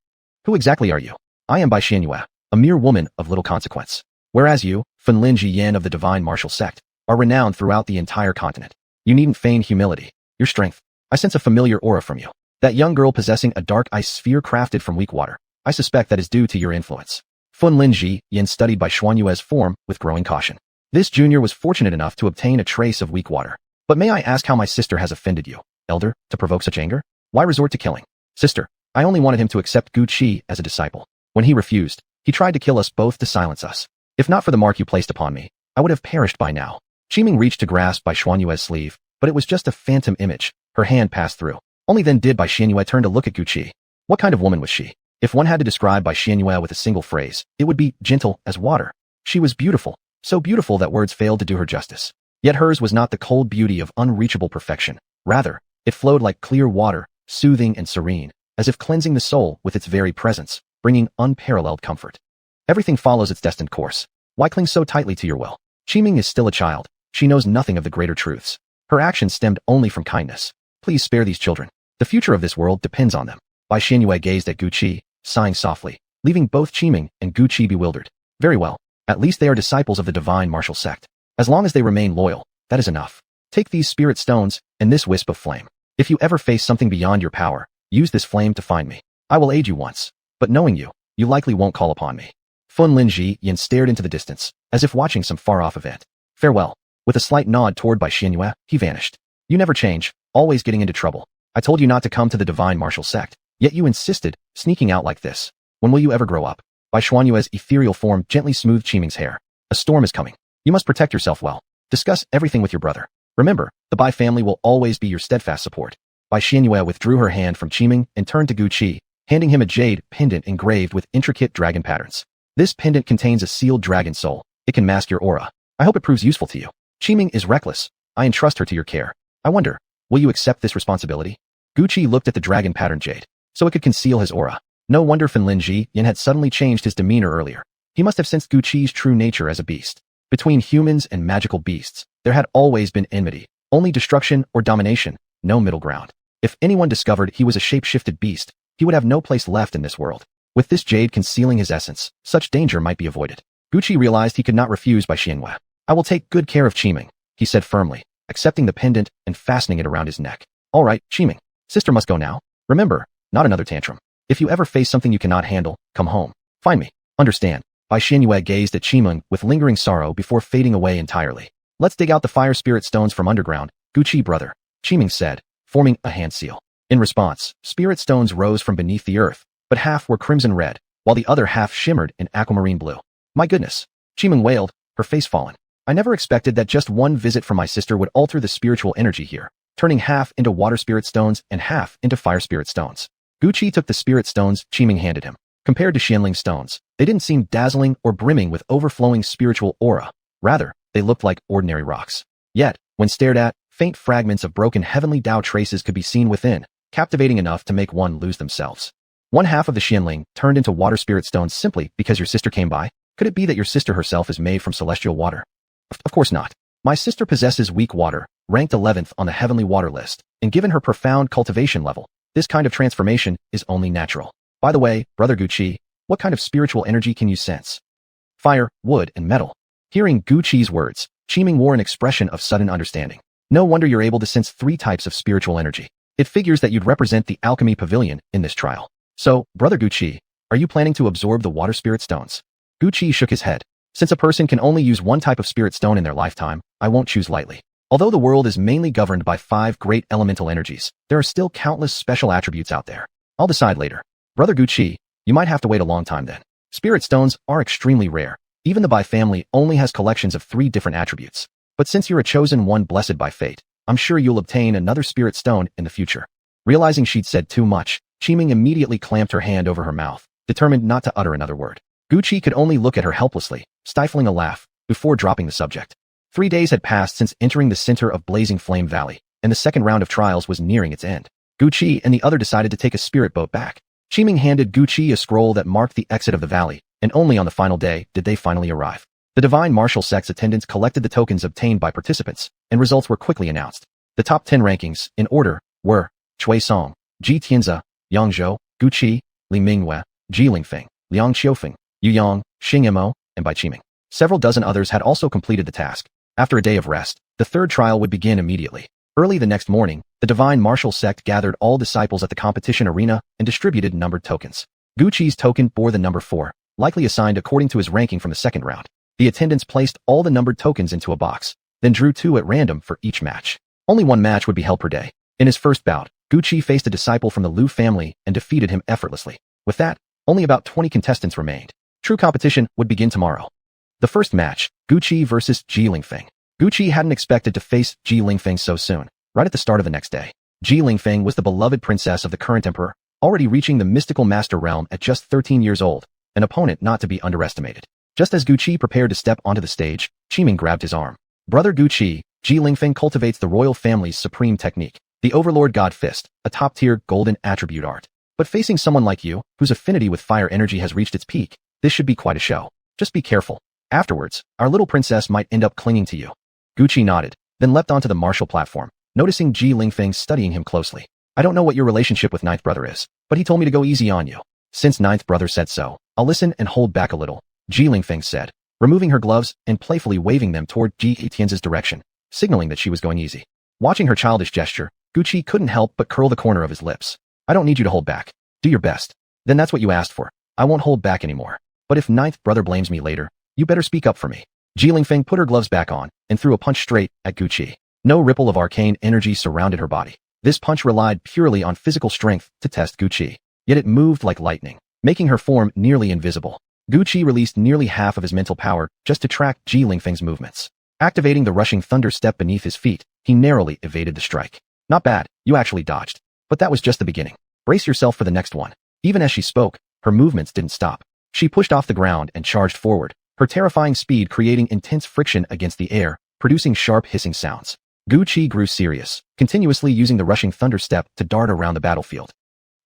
Who exactly are you? I am Bai Xianyue, a mere woman of little consequence. Whereas you, Fanlin Jiyan of the divine martial sect, are renowned throughout the entire continent. You needn't feign humility. Your strength. I sense a familiar aura from you. That young girl possessing a dark ice sphere crafted from weak water. I suspect that is due to your influence. Fanlin Jiyan studied Bai Xuanyue's form with growing caution. This junior was fortunate enough to obtain a trace of weak water. But may I ask how my sister has offended you, elder, to provoke such anger? Why resort to killing? Sister, I only wanted him to accept Gu Qi as a disciple. When he refused, he tried to kill us both to silence us. If not for the mark you placed upon me, I would have perished by now. Qi Ming reached to grasp Bai Xuanyue's sleeve, but it was just a phantom image. Her hand passed through. Only then did Bai Xianyue turn to look at Gu Qi. What kind of woman was she? If one had to describe Bai Xianyue with a single phrase, it would be gentle as water. She was beautiful, so beautiful that words failed to do her justice. Yet hers was not the cold beauty of unreachable perfection. Rather, it flowed like clear water, soothing and serene, as if cleansing the soul with its very presence, bringing unparalleled comfort. Everything follows its destined course. Why cling so tightly to your will? Qi Ming is still a child. She knows nothing of the greater truths. Her actions stemmed only from kindness. Please spare these children. The future of this world depends on them. Bai Xianyue gazed at Gu Qi, sighing softly, leaving both Qi Ming and Gu Qi bewildered. Very well. At least they are disciples of the divine martial sect. As long as they remain loyal, that is enough. Take these spirit stones and this wisp of flame. If you ever face something beyond your power, use this flame to find me. I will aid you once, but knowing you, you likely won't call upon me. Fanlin Jiyan stared into the distance, as if watching some far-off event. Farewell. With a slight nod toward Bai Xianyue, he vanished. You never change, always getting into trouble. I told you not to come to the divine martial sect. Yet you insisted, sneaking out like this. When will you ever grow up? Bai Xuanyue's ethereal form gently smoothed Qiming's hair. A storm is coming. You must protect yourself well. Discuss everything with your brother. Remember, the Bai family will always be your steadfast support. Bai Xuanyue withdrew her hand from Qiming and turned to Gu Qi, handing him a jade pendant engraved with intricate dragon patterns. This pendant contains a sealed dragon soul. It can mask your aura. I hope it proves useful to you. Qiming is reckless. I entrust her to your care. I wonder, will you accept this responsibility? Gu Qi looked at the dragon pattern jade, so it could conceal his aura. No wonder Finlin Ji Yin had suddenly changed his demeanor earlier. He must have sensed Gu Qi's true nature as a beast. Between humans and magical beasts, there had always been enmity. Only destruction or domination, no middle ground. If anyone discovered he was a shape-shifted beast, he would have no place left in this world. With this jade concealing his essence, such danger might be avoided. Gu Qi realized he could not refuse Bai Xuanyue. I will take good care of Qiming, he said firmly, accepting the pendant and fastening it around his neck. All right, Qiming. Sister must go now. Remember, not another tantrum. If you ever face something you cannot handle, come home. Find me. Understand. Bai Xuanyue gazed at Qiming with lingering sorrow before fading away entirely. Let's dig out the fire spirit stones from underground, Gu Qi brother, Qiming said, forming a hand seal. In response, spirit stones rose from beneath the earth, but half were crimson red, while the other half shimmered in aquamarine blue. My goodness. Qiming wailed, her face fallen. I never expected that just one visit from my sister would alter the spiritual energy here, turning half into water spirit stones and half into fire spirit stones. Gu Qi took the spirit stones Qiming handed him. Compared to Xianling's stones, they didn't seem dazzling or brimming with overflowing spiritual aura. Rather, they looked like ordinary rocks. Yet, when stared at, faint fragments of broken heavenly Dao traces could be seen within, captivating enough to make one lose themselves. One half of the Xianling turned into water spirit stones simply because your sister came by? Could it be that your sister herself is made from celestial water? Of course not. My sister possesses weak water, ranked 11th on the heavenly water list, and given her profound cultivation level, this kind of transformation is only natural. By the way, brother Gu Qi, what kind of spiritual energy can you sense? Fire, wood, and metal. Hearing Gu Qi's words, Qiming wore an expression of sudden understanding. No wonder you're able to sense 3 types of spiritual energy. It figures that you'd represent the alchemy pavilion in this trial. So, brother Gu Qi, are you planning to absorb the water spirit stones? Gu Qi shook his head. Since a person can only use one type of spirit stone in their lifetime, I won't choose lightly. Although the world is mainly governed by 5 great elemental energies, there are still countless special attributes out there. I'll decide later. Brother Gu Qi, you might have to wait a long time then. Spirit stones are extremely rare. Even the Bai family only has collections of 3 different attributes. But since you're a chosen one blessed by fate, I'm sure you'll obtain another spirit stone in the future. Realizing she'd said too much, Qiming immediately clamped her hand over her mouth, determined not to utter another word. Gu Qi could only look at her helplessly, stifling a laugh, before dropping the subject. 3 days had passed since entering the center of Blazing Flame Valley, and the second round of trials was nearing its end. Gu Qi and the other decided to take a spirit boat back. Qiming handed Gu Qi a scroll that marked the exit of the valley, and only on the final day did they finally arrive. The Divine Martial Sect's attendants collected the tokens obtained by participants, and results were quickly announced. The top 10 rankings, in order, were Chui Song, Ji Tianze, Yang Zhou, Gu Qi, Li Mingyue, Ji Lingfeng, Liang Xiufeng, Yu Yang, Xing Mo, and Bai Qiming. Several dozen others had also completed the task. After a day of rest, the third trial would begin immediately. Early the next morning, the Divine Martial Sect gathered all disciples at the competition arena and distributed numbered tokens. Gu Qi's token bore the number 4, likely assigned according to his ranking from the second round. The attendants placed all the numbered tokens into a box, then drew 2 at random for each match. Only 1 match would be held per day. In his first bout, Gu Qi faced a disciple from the Liu family and defeated him effortlessly. With that, only about 20 contestants remained. True competition would begin tomorrow. The first match, Gu Qi versus Ji Lingfeng. Gu Qi hadn't expected to face Ji Lingfeng so soon, right at the start of the next day. Ji Lingfeng was the beloved princess of the current emperor, already reaching the mystical master realm at just 13 years old, an opponent not to be underestimated. Just as Gu Qi prepared to step onto the stage, Qiming grabbed his arm. Brother Gu Qi, Ji Lingfeng cultivates the royal family's supreme technique, the Overlord God Fist, a top-tier golden attribute art. But facing someone like you, whose affinity with fire energy has reached its peak, this should be quite a show. Just be careful. Afterwards, our little princess might end up clinging to you. Gu Qi nodded, then leapt onto the martial platform, noticing Ji Lingfeng studying him closely. I don't know what your relationship with Ninth Brother is, but he told me to go easy on you. Since Ninth Brother said so, I'll listen and hold back a little, Ji Lingfeng said, removing her gloves and playfully waving them toward Ji Tianze's direction, signaling that she was going easy. Watching her childish gesture, Gu Qi couldn't help but curl the corner of his lips. I don't need you to hold back. Do your best. Then that's what you asked for. I won't hold back anymore. But if Ninth Brother blames me later, you better speak up for me. Ji Lingfeng put her gloves back on and threw a punch straight at Gu Qi. No ripple of arcane energy surrounded her body. This punch relied purely on physical strength to test Gu Qi. yet it moved like lightning, making her form nearly invisible. Gu Qi released nearly half of his mental power just to track Ji Lingfeng's movements. Activating the rushing thunder step beneath his feet, he narrowly evaded the strike. Not bad, you actually dodged. But that was just the beginning. Brace yourself for the next one. Even as she spoke, her movements didn't stop. She pushed off the ground and charged forward, her terrifying speed creating intense friction against the air, producing sharp hissing sounds. Gu Qi grew serious, continuously using the rushing thunder step to dart around the battlefield.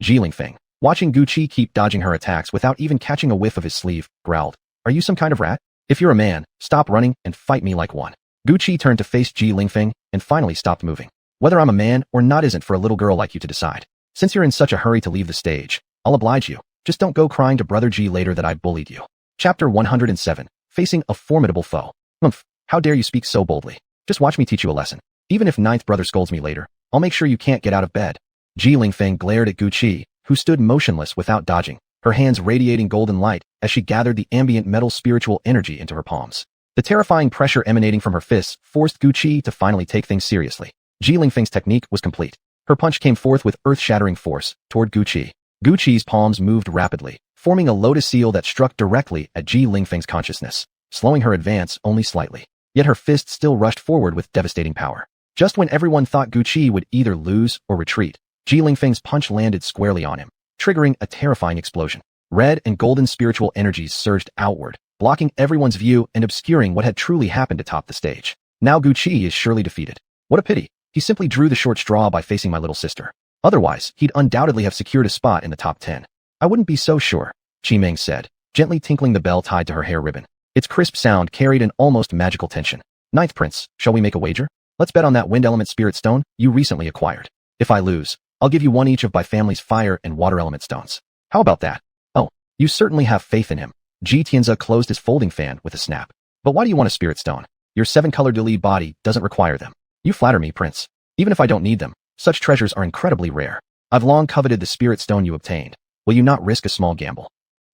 Ji Lingfeng, watching Gu Qi keep dodging her attacks without even catching a whiff of his sleeve, growled, "Are you some kind of rat? If you're a man, stop running and fight me like one." Gu Qi turned to face Ji Lingfeng and finally stopped moving. "Whether I'm a man or not isn't for a little girl like you to decide. Since you're in such a hurry to leave the stage, I'll oblige you. Just don't go crying to Brother Ji later that I bullied you." Chapter 107. Facing a formidable foe. "Humph, how dare you speak so boldly? Just watch me teach you a lesson. Even if ninth brother scolds me later, I'll make sure you can't get out of bed." Ji Lingfeng glared at Gu Qi, who stood motionless without dodging, her hands radiating golden light as she gathered the ambient metal spiritual energy into her palms. The terrifying pressure emanating from her fists forced Gu Qi to finally take things seriously. Ji Lingfeng's technique was complete. Her punch came forth with earth-shattering force toward Gu Qi. Gu Qi's palms moved rapidly, forming a lotus seal that struck directly at Ji Lingfeng's consciousness, slowing her advance only slightly. Yet her fist still rushed forward with devastating power. Just when everyone thought Gu Qi would either lose or retreat, Ji Lingfeng's punch landed squarely on him, triggering a terrifying explosion. Red and golden spiritual energies surged outward, blocking everyone's view and obscuring what had truly happened atop the stage. Now Gu Qi is surely defeated. What a pity. He simply drew the short straw by facing my little sister. Otherwise, he'd undoubtedly have secured a spot in the top 10. "I wouldn't be so sure," Qimeng said, gently tinkling the bell tied to her hair ribbon. Its crisp sound carried an almost magical tension. "Ninth Prince, shall we make a wager? Let's bet on that wind element spirit stone you recently acquired. If I lose, I'll give you one each of my family's fire and water element stones. How about that?" "Oh, you certainly have faith in him." Ji Tianze closed his folding fan with a snap. "But why do you want a spirit stone? Your 7-colored elite body doesn't require them." "You flatter me, Prince. Even if I don't need them, such treasures are incredibly rare. I've long coveted the spirit stone you obtained. Will you not risk a small gamble?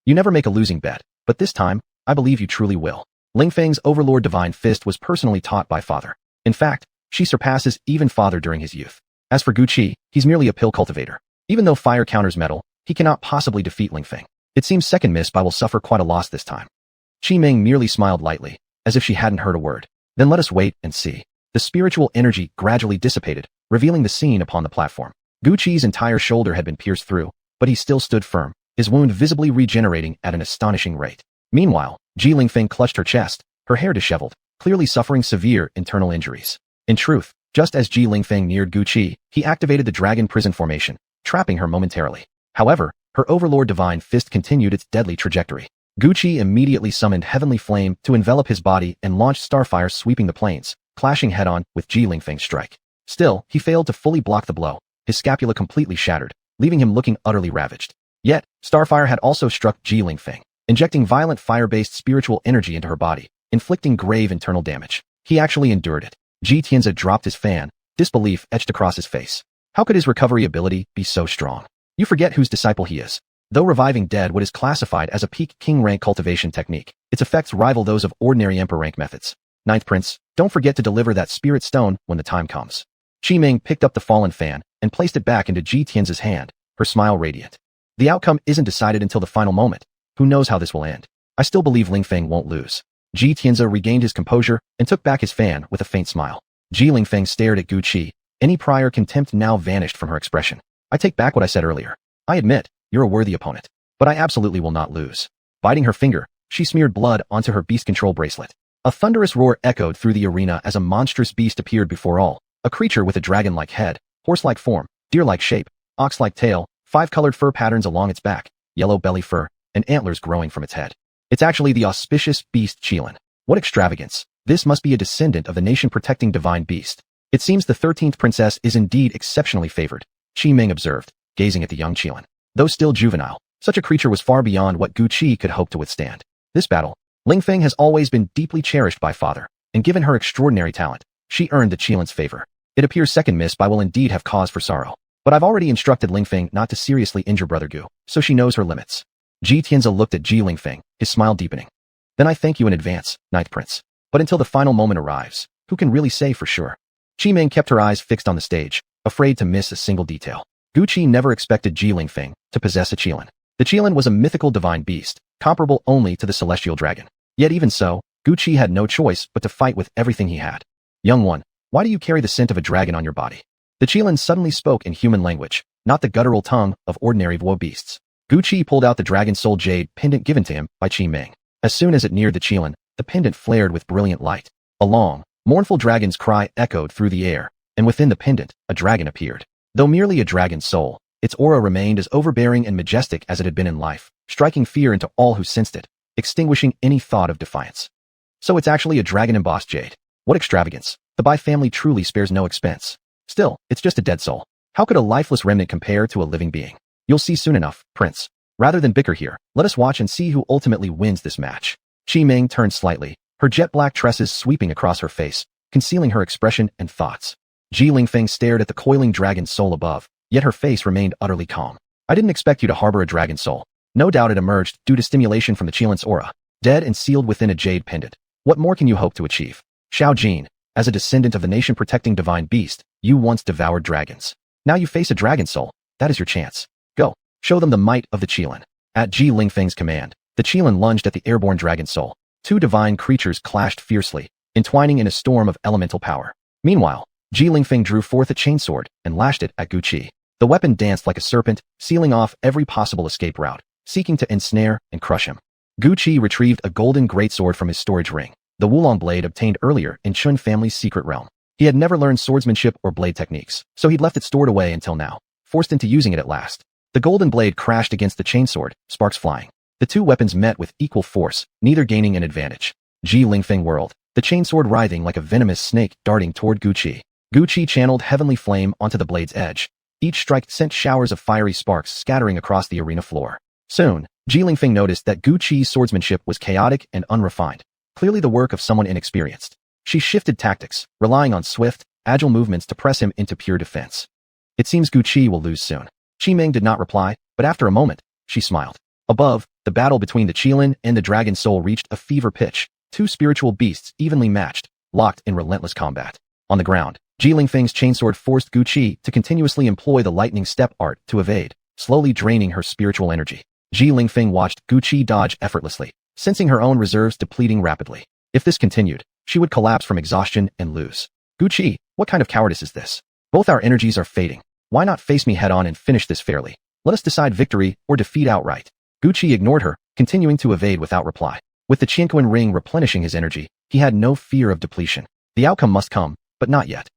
You never make a losing bet, but this time, I believe you truly will." Lingfeng's overlord divine fist was personally taught by father. In fact, she surpasses even father during his youth. As for Gu Qi, he's merely a pill cultivator. Even though fire counters metal, he cannot possibly defeat Lingfeng. It seems second miss by will suffer quite a loss this time. Qimeng merely smiled lightly, as if she hadn't heard a word. "Then let us wait and see." The spiritual energy gradually dissipated, revealing the scene upon the platform. Gu Qi's entire shoulder had been pierced through, but he still stood firm, his wound visibly regenerating at an astonishing rate. Meanwhile, Ji Lingfeng clutched her chest, her hair disheveled, clearly suffering severe internal injuries. In truth, just as Ji Lingfeng neared Gu Qi, he activated the dragon prison formation, trapping her momentarily. However, her overlord divine fist continued its deadly trajectory. Gu Qi immediately summoned heavenly flame to envelop his body and launched starfire sweeping the plains, clashing head-on with Ji Lingfeng's strike. Still, he failed to fully block the blow, his scapula completely shattered, leaving him looking utterly ravaged. Yet, starfire had also struck Ji Lingfeng, injecting violent fire-based spiritual energy into her body, inflicting grave internal damage. He actually endured it. Ji Tianze dropped his fan, disbelief etched across his face. How could his recovery ability be so strong? You forget whose disciple he is. Though reviving dead what is classified as a peak king rank cultivation technique, its effects rival those of ordinary emperor rank methods. Ninth Prince, don't forget to deliver that spirit stone when the time comes. Qimeng picked up the fallen fan and placed it back into Ji Tianze's hand, her smile radiant. The outcome isn't decided until the final moment. Who knows how this will end? I still believe Lingfeng won't lose. Ji Tianze regained his composure and took back his fan with a faint smile. Ji Lingfeng stared at Gu Qi. Any prior contempt now vanished from her expression. I take back what I said earlier. I admit, you're a worthy opponent, but I absolutely will not lose. Biting her finger, she smeared blood onto her beast control bracelet. A thunderous roar echoed through the arena as a monstrous beast appeared before all, a creature with a dragon-like head, horse-like form, deer-like shape, ox-like tail, 5-colored fur patterns along its back, yellow belly fur, and antlers growing from its head. It's actually the auspicious beast Qilin. What extravagance! This must be a descendant of the nation-protecting divine beast. It seems the 13th princess is indeed exceptionally favored, Qimeng observed, gazing at the young Qilin. Though still juvenile, such a creature was far beyond what Gu Qi could hope to withstand. This battle, Lingfeng has always been deeply cherished by father, and given her extraordinary talent, she earned the Qilin's favor. It appears second miss by will indeed have cause for sorrow. But I've already instructed Lingfeng not to seriously injure brother Gu, so she knows her limits. Ji Tianze looked at Ji Lingfeng, his smile deepening. Then I thank you in advance, Ninth Prince. But until the final moment arrives, who can really say for sure? Qimeng kept her eyes fixed on the stage, afraid to miss a single detail. Qi never expected Ji Lingfeng to possess a qilin. The qilin was a mythical divine beast, comparable only to the celestial dragon. Yet even so, Qi had no choice but to fight with everything he had. Young one, why do you carry the scent of a dragon on your body? The qilin suddenly spoke in human language, not the guttural tongue of ordinary Vo beasts. Qi pulled out the dragon soul jade pendant given to him by Qi Ming. As soon as it neared the qilin, the pendant flared with brilliant light. A long, mournful dragon's cry echoed through the air, and within the pendant, a dragon appeared. Though merely a dragon's soul, its aura remained as overbearing and majestic as it had been in life, striking fear into all who sensed it, extinguishing any thought of defiance. So it's actually a dragon-embossed jade. What extravagance! The Bai family truly spares no expense. Still, it's just a dead soul. How could a lifeless remnant compare to a living being? You'll see soon enough, Prince. Rather than bicker here, let us watch and see who ultimately wins this match. Qi Ming turned slightly, her jet-black tresses sweeping across her face, concealing her expression and thoughts. Ji Lingfeng stared at the coiling dragon soul above, yet her face remained utterly calm. I didn't expect you to harbor a dragon soul. No doubt it emerged due to stimulation from the qilin's aura, dead and sealed within a jade pendant. What more can you hope to achieve? Xiao Jin, as a descendant of the nation-protecting divine beast, you once devoured dragons. Now you face a dragon soul. That is your chance. Go, show them the might of the qilin. At Ji Lingfeng's command, the qilin lunged at the airborne dragon soul. Two divine creatures clashed fiercely, entwining in a storm of elemental power. Meanwhile, Ji Lingfeng drew forth a chainsword and lashed it at Qi. The weapon danced like a serpent, sealing off every possible escape route, seeking to ensnare and crush him. Qi retrieved a golden greatsword from his storage ring, the Wulong blade obtained earlier in Chun family's secret realm. He had never learned swordsmanship or blade techniques, so he'd left it stored away until now, forced into using it at last. The golden blade crashed against the chainsword, sparks flying. The two weapons met with equal force, neither gaining an advantage. Ji Lingfeng whirled, the chainsword writhing like a venomous snake darting toward Qi. Qi channeled heavenly flame onto the blade's edge. Each strike sent showers of fiery sparks scattering across the arena floor. Soon, Ji Lingfeng noticed that Qi's swordsmanship was chaotic and unrefined, clearly the work of someone inexperienced. She shifted tactics, relying on swift, agile movements to press him into pure defense. It seems Qi will lose soon. Qi Ming did not reply, but after a moment, she smiled. Above, the battle between the qilin and the dragon soul reached a fever pitch, two spiritual beasts evenly matched, locked in relentless combat. On the ground, Ji Lingfeng's chainsword forced Qi to continuously employ the lightning step art to evade, slowly draining her spiritual energy. Ji Lingfeng watched Qi dodge effortlessly, sensing her own reserves depleting rapidly. If this continued, she would collapse from exhaustion and lose. Qi, what kind of cowardice is this? Both our energies are fading. Why not face me head on and finish this fairly? Let us decide victory or defeat outright. Qi ignored her, continuing to evade without reply. With the Qianquan ring replenishing his energy, he had no fear of depletion. The outcome must come, but not yet.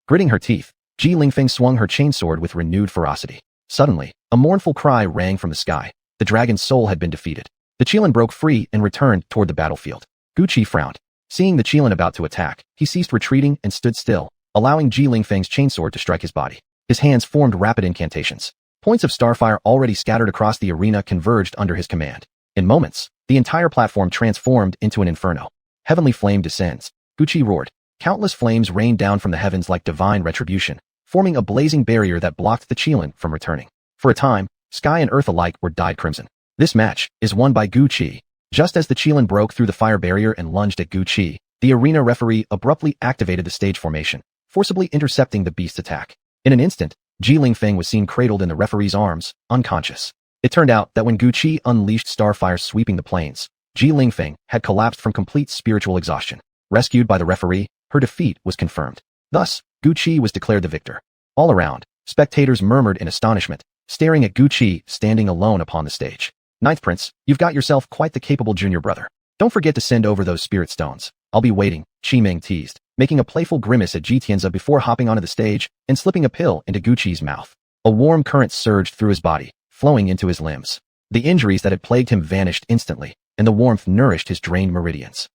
Gritting her teeth, Ji Lingfeng swung her chainsword with renewed ferocity. Suddenly, a mournful cry rang from the sky. The dragon's soul had been defeated. The qilin broke free and returned toward the battlefield. Qi frowned. Seeing the qilin about to attack, he ceased retreating and stood still, allowing Ji Lingfeng's chainsword to strike his body. His hands formed rapid incantations. Points of starfire already scattered across the arena converged under his command. In moments, the entire platform transformed into an inferno. Heavenly flame descends. Qi roared. Countless flames rained down from the heavens like divine retribution, forming a blazing barrier that blocked the qilin from returning. For a time, sky and earth alike were dyed crimson. This match is won by Qi. Just as the qilin broke through the fire barrier and lunged at Qi, the arena referee abruptly activated the stage formation, forcibly intercepting the beast's attack. In an instant, Ji Lingfeng was seen cradled in the referee's arms, unconscious. It turned out that when Qi unleashed starfire sweeping the plains, Ji Lingfeng had collapsed from complete spiritual exhaustion. Rescued by the referee, her defeat was confirmed. Thus, Qi was declared the victor. All around, spectators murmured in astonishment, staring at Qi standing alone upon the stage. Ninth Prince, you've got yourself quite the capable junior brother. Don't forget to send over those spirit stones. I'll be waiting, Qi Ming teased, making a playful grimace at Ji Tianzi before hopping onto the stage and slipping a pill into Qi's mouth. A warm current surged through his body, flowing into his limbs. The injuries that had plagued him vanished instantly, and the warmth nourished his drained meridians.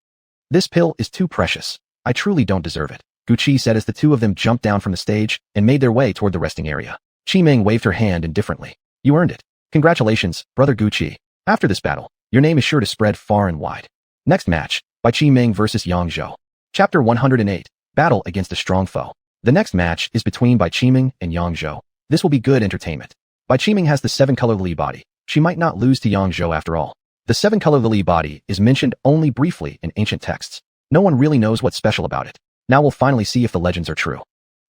This pill is too precious. I truly don't deserve it, Qi said as the two of them jumped down from the stage and made their way toward the resting area. Qi Ming waved her hand indifferently. You earned it. Congratulations, brother Qi. After this battle, your name is sure to spread far and wide. Next match, by Qi Ming versus Yang Zhou. Chapter 108, Battle Against a Strong Foe. The next match is between Bai Qiming and Yang Zhou. This will be good entertainment. Bai Qiming has the 7-color Li body. She might not lose to Yang Zhou after all. The 7-color Li body is mentioned only briefly in ancient texts. No one really knows what's special about it. Now we'll finally see if the legends are true.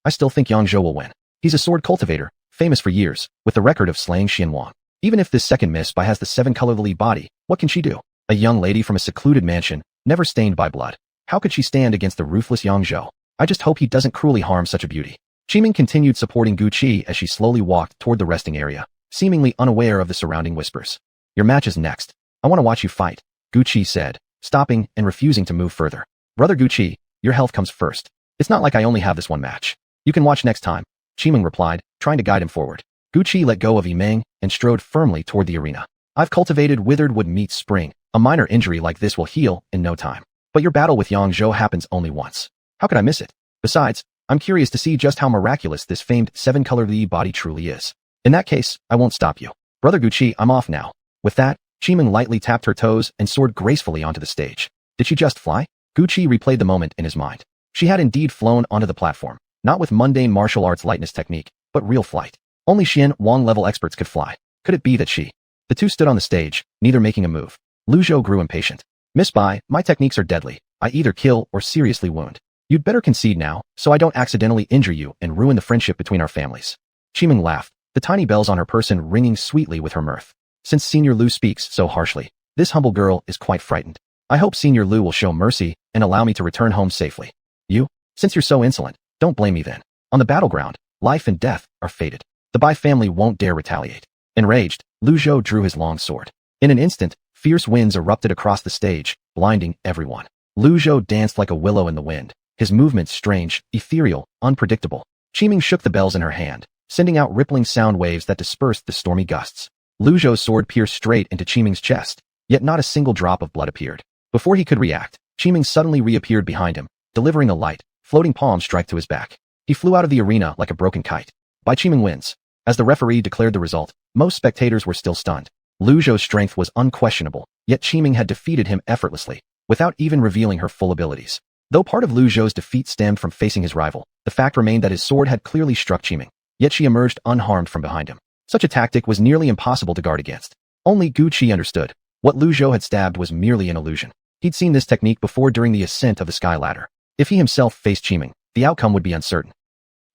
I still think Yang Zhou will win. He's a sword cultivator, famous for years, with the record of slaying Xianwang. Even if this second Miss Bai has the 7-color lily body, what can she do? A young lady from a secluded mansion, never stained by blood. How could she stand against the ruthless Yang Zhou? I just hope he doesn't cruelly harm such a beauty. Qiming continued supporting Gu Qi as she slowly walked toward the resting area, seemingly unaware of the surrounding whispers. Your match is next. I want to watch you fight, Gu Qi said, stopping and refusing to move further. Brother Gu Qi, your health comes first. It's not like I only have this one match. You can watch next time, Qiming replied, trying to guide him forward. Gu Qi let go of Yimeng and strode firmly toward the arena. I've cultivated withered wood meets spring. A minor injury like this will heal in no time. But your battle with Yang Zhou happens only once. How could I miss it? Besides, I'm curious to see just how miraculous this famed 7-color Li body truly is. In that case, I won't stop you. Brother Gu Qi, I'm off now. With that, Qiming lightly tapped her toes and soared gracefully onto the stage. Did she just fly? Gu Qi replayed the moment in his mind. She had indeed flown onto the platform, not with mundane martial arts lightness technique, but real flight. Only Xianwang level experts could fly. Could it be that she? The two stood on the stage, neither making a move. Lu Zhou grew impatient. Miss Bai, my techniques are deadly. I either kill or seriously wound. You'd better concede now, so I don't accidentally injure you and ruin the friendship between our families. Qiming laughed, the tiny bells on her person ringing sweetly with her mirth. Since Senior Lu speaks so harshly, this humble girl is quite frightened. I hope Senior Lu will show mercy and allow me to return home safely. You? Since you're so insolent, don't blame me then. On the battleground, life and death are fated. The Bai family won't dare retaliate. Enraged, Lu Zhou drew his long sword. In an instant, fierce winds erupted across the stage, blinding everyone. Lu Zhou danced like a willow in the wind, his movements strange, ethereal, unpredictable. Qiming shook the bells in her hand, sending out rippling sound waves that dispersed the stormy gusts. Lu Zhou's sword pierced straight into Qiming's chest, yet not a single drop of blood appeared. Before he could react, Qiming suddenly reappeared behind him, delivering a light, floating palm strike to his back. He flew out of the arena like a broken kite. Bai Qiming wins. As the referee declared the result, most spectators were still stunned. Lu Zhou's strength was unquestionable, yet Qiming had defeated him effortlessly, without even revealing her full abilities. Though part of Lu Zhou's defeat stemmed from facing his rival, the fact remained that his sword had clearly struck Qiming, yet she emerged unharmed from behind him. Such a tactic was nearly impossible to guard against. Only Gu Qi understood. What Lu Zhou had stabbed was merely an illusion. He'd seen this technique before during the ascent of the sky ladder. If he himself faced Qiming, the outcome would be uncertain.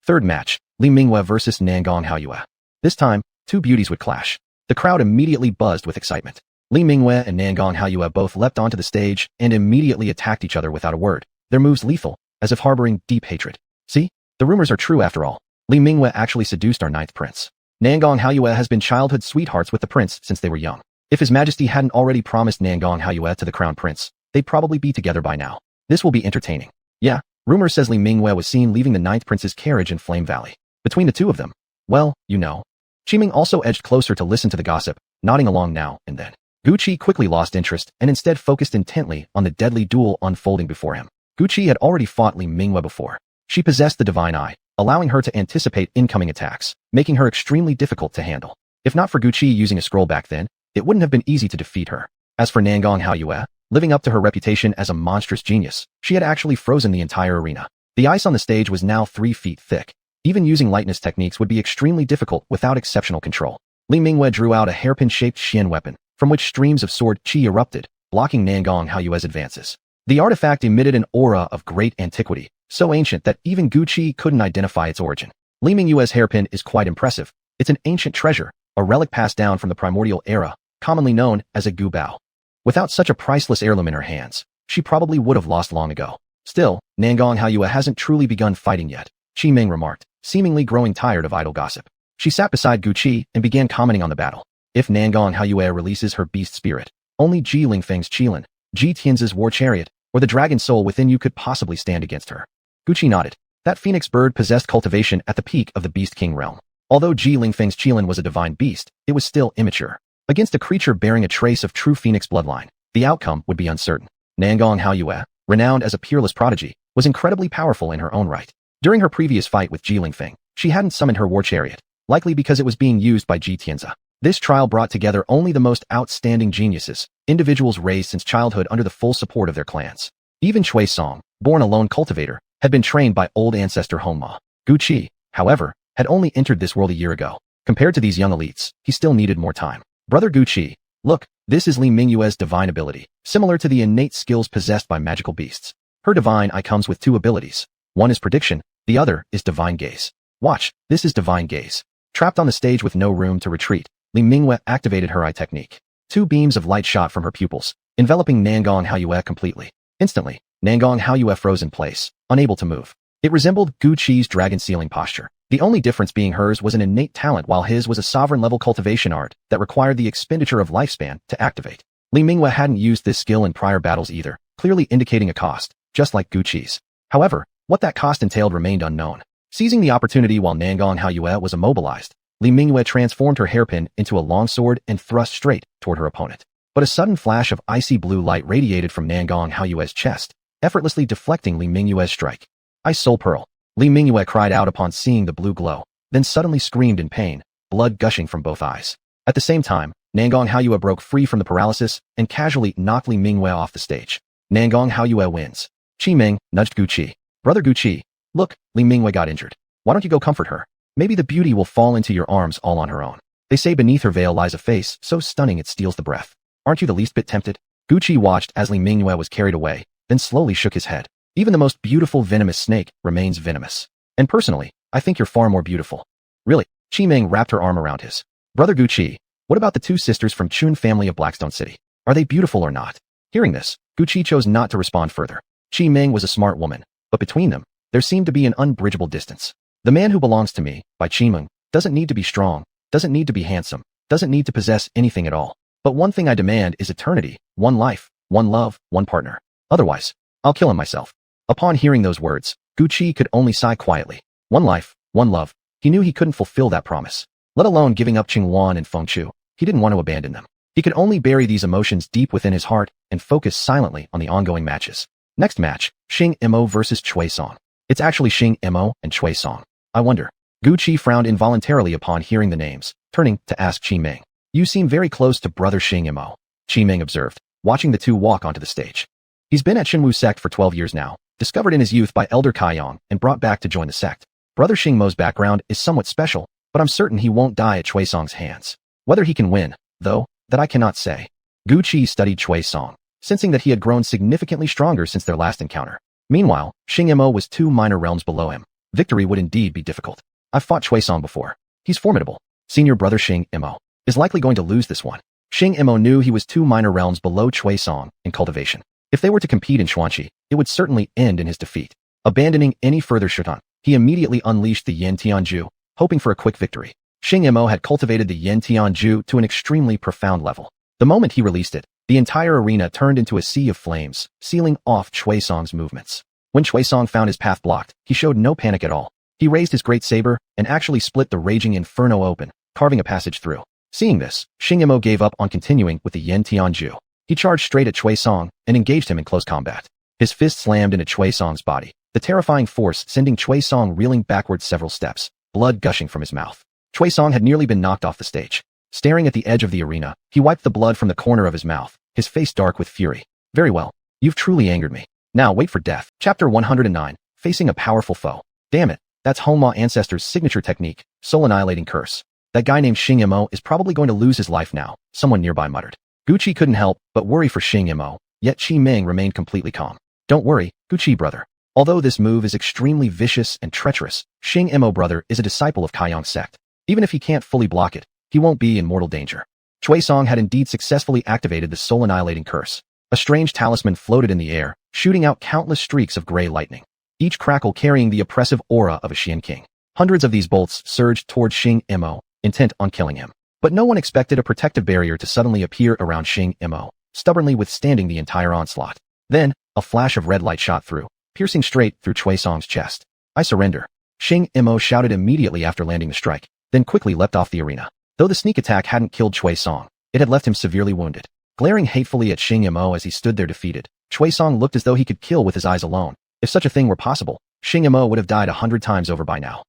Third match, Li Mingyue versus Nangong Haoyue. This time, two beauties would clash. The crowd immediately buzzed with excitement. Li Mingyue and Nangong Haoyue both leapt onto the stage and immediately attacked each other without a word, their moves lethal, as if harboring deep hatred. See? The rumors are true after all. Li Mingyue actually seduced our 9th prince. Nangong Haoyue has been childhood sweethearts with the prince since they were young. If His Majesty hadn't already promised Nangong Haoyue to the crown prince, they'd probably be together by now. This will be entertaining. Yeah, rumor says Li Mingyue was seen leaving the 9th prince's carriage in Flame Valley. Between the two of them, well, you know. Qiming also edged closer to listen to the gossip, nodding along now and then. Gu Qi quickly lost interest and instead focused intently on the deadly duel unfolding before him. Gu Qi had already fought Li Mingyue before. She possessed the divine eye, allowing her to anticipate incoming attacks, making her extremely difficult to handle. If not for Gu Qi using a scroll back then, it wouldn't have been easy to defeat her. As for Nangong Haoyue, living up to her reputation as a monstrous genius, she had actually frozen the entire arena. The ice on the stage was now 3 feet thick. Even using lightness techniques would be extremely difficult without exceptional control. Li Mingyue drew out a hairpin-shaped Xian weapon, from which streams of sword qi erupted, blocking Nangong Haoyue's advances. The artifact emitted an aura of great antiquity, so ancient that even Gu Qi couldn't identify its origin. Li Mingyue's hairpin is quite impressive. It's an ancient treasure, a relic passed down from the primordial era, commonly known as a gu bao. Without such a priceless heirloom in her hands, she probably would have lost long ago. Still, Nangong Haoyue hasn't truly begun fighting yet, Qiming remarked, seemingly growing tired of idle gossip. She sat beside Gu Qi and began commenting on the battle. If Nangong Haoyue releases her beast spirit, only Ji Lingfeng's Qilin, Ji Tianzi's war chariot, or the dragon soul within you could possibly stand against her. Gu Qi nodded. That phoenix bird possessed cultivation at the peak of the Beast King realm. Although Ji Lingfeng's Qilin was a divine beast, it was still immature. Against a creature bearing a trace of true phoenix bloodline, the outcome would be uncertain. Nangong Haoyue, renowned as a peerless prodigy, was incredibly powerful in her own right. During her previous fight with Ji Lingfeng, she hadn't summoned her war chariot, likely because it was being used by Ji Tianzi. This trial brought together only the most outstanding geniuses, individuals raised since childhood under the full support of their clans. Even Cui Song, born a lone cultivator, had been trained by old ancestor Hong Ma. Gu Qi, however, had only entered this world a year ago. Compared to these young elites, he still needed more time. Brother Gu Qi, look, this is Li Mingyue's divine ability, similar to the innate skills possessed by magical beasts. Her divine eye comes with 2 abilities. One is prediction, the other is divine gaze. Watch, this is divine gaze. Trapped on the stage with no room to retreat, Li Mingyue activated her eye technique. Two beams of light shot from her pupils, enveloping Nangong Haoyue completely. Instantly, Nangong Haoyue froze in place, unable to move. It resembled Gu Qi's dragon sealing posture. The only difference being hers was an innate talent while his was a sovereign-level cultivation art that required the expenditure of lifespan to activate. Li Mingyue hadn't used this skill in prior battles either, clearly indicating a cost, just like Gu Qi's. However, what that cost entailed remained unknown. Seizing the opportunity while Nangong Haoyue was immobilized, Li Mingyue transformed her hairpin into a longsword and thrust straight toward her opponent. But a sudden flash of icy blue light radiated from Nangong Haoyue's chest, effortlessly deflecting Li Mingyue's strike. Ice Soul Pearl. Li Mingyue cried out upon seeing the blue glow, then suddenly screamed in pain, blood gushing from both eyes. At the same time, Nangong Haoyue broke free from the paralysis and casually knocked Li Mingyue off the stage. Nangong Haoyue wins. Qi Ming nudged Gu Qi. Brother Gu Qi, look, Li Mingyue got injured. Why don't you go comfort her? Maybe the beauty will fall into your arms all on her own. They say beneath her veil lies a face so stunning it steals the breath. Aren't you the least bit tempted? Gu Qi watched as Li Mingyue was carried away, then slowly shook his head. Even the most beautiful venomous snake remains venomous. And personally, I think you're far more beautiful. Really? Qi Ming wrapped her arm around his. Brother Gu Qi, what about the two sisters from Chun family of Blackstone City? Are they beautiful or not? Hearing this, Gu Qi chose not to respond further. Qi Ming was a smart woman, but between them, there seemed to be an unbridgeable distance. The man who belongs to me, by Qi Ming, doesn't need to be strong, doesn't need to be handsome, doesn't need to possess anything at all. But one thing I demand is eternity, one life, one love, one partner. Otherwise, I'll kill him myself. Upon hearing those words, Gu Qi could only sigh quietly. One life, one love. He knew he couldn't fulfill that promise. Let alone giving up Qing Wan and Feng Chu. He didn't want to abandon them. He could only bury these emotions deep within his heart and focus silently on the ongoing matches. Next match, Xing Imo versus Cui Song. It's actually Xing Imo and Cui Song. I wonder. Gu Qi frowned involuntarily upon hearing the names, turning to ask Qi Ming. You seem very close to brother Xing Imo, Qi Ming observed, watching the two walk onto the stage. He's been at Shinwu sect for 12 years now, discovered in his youth by Elder Kaiyong and brought back to join the sect. Brother Xing Mo's background is somewhat special, but I'm certain he won't die at Cui Song's hands. Whether he can win, though, that I cannot say. Gu Qi studied Cui Song, sensing that he had grown significantly stronger since their last encounter. Meanwhile, Xing Imo was 2 minor realms below him. Victory would indeed be difficult. I've fought Cui Song before. He's formidable. Senior brother Xing Imo is likely going to lose this one. Xing Imo knew he was 2 minor realms below Cui Song in cultivation. If they were to compete in Xuanqi, it would certainly end in his defeat. Abandoning any further shutan, he immediately unleashed the Yen Tianju, hoping for a quick victory. Xing Imo had cultivated the Yen Tianju to an extremely profound level. The moment he released it, the entire arena turned into a sea of flames, sealing off Cui Song's movements. When Cui Song found his path blocked, he showed no panic at all. He raised his great saber and actually split the raging inferno open, carving a passage through. Seeing this, Xing Imo gave up on continuing with the Yen Tianju. He charged straight at Cui Song and engaged him in close combat. His fist slammed into Cui Song's body, the terrifying force sending Cui Song reeling backward several steps, blood gushing from his mouth. Cui Song had nearly been knocked off the stage. Staring at the edge of the arena, he wiped the blood from the corner of his mouth, his face dark with fury. Very well. You've truly angered me. Now wait for death. Chapter 109, Facing a Powerful Foe. Damn it, that's Honma Ancestor's signature technique, Soul Annihilating Curse. That guy named Xing Imo is probably going to lose his life now, someone nearby muttered. Gu Qi couldn't help but worry for Xing Imo, yet Qi Ming remained completely calm. Don't worry, Gu Qi brother. Although this move is extremely vicious and treacherous, Xing Imo brother is a disciple of Kaiyong sect. Even if he can't fully block it, he won't be in mortal danger. Cui Song had indeed successfully activated the Soul Annihilating Curse. A strange talisman floated in the air, shooting out countless streaks of gray lightning, each crackle carrying the oppressive aura of a Xian king. Hundreds of these bolts surged toward Xing Imo, intent on killing him. But no one expected a protective barrier to suddenly appear around Xing Imo, stubbornly withstanding the entire onslaught. Then, a flash of red light shot through, piercing straight through Cui Song's chest. I surrender. Xing Imo shouted immediately after landing the strike, then quickly leapt off the arena. Though the sneak attack hadn't killed Cui Song, it had left him severely wounded. Glaring hatefully at Xing Imo as he stood there defeated, Cui Song looked as though he could kill with his eyes alone. If such a thing were possible, Xing Imo would have died 100 times over by now.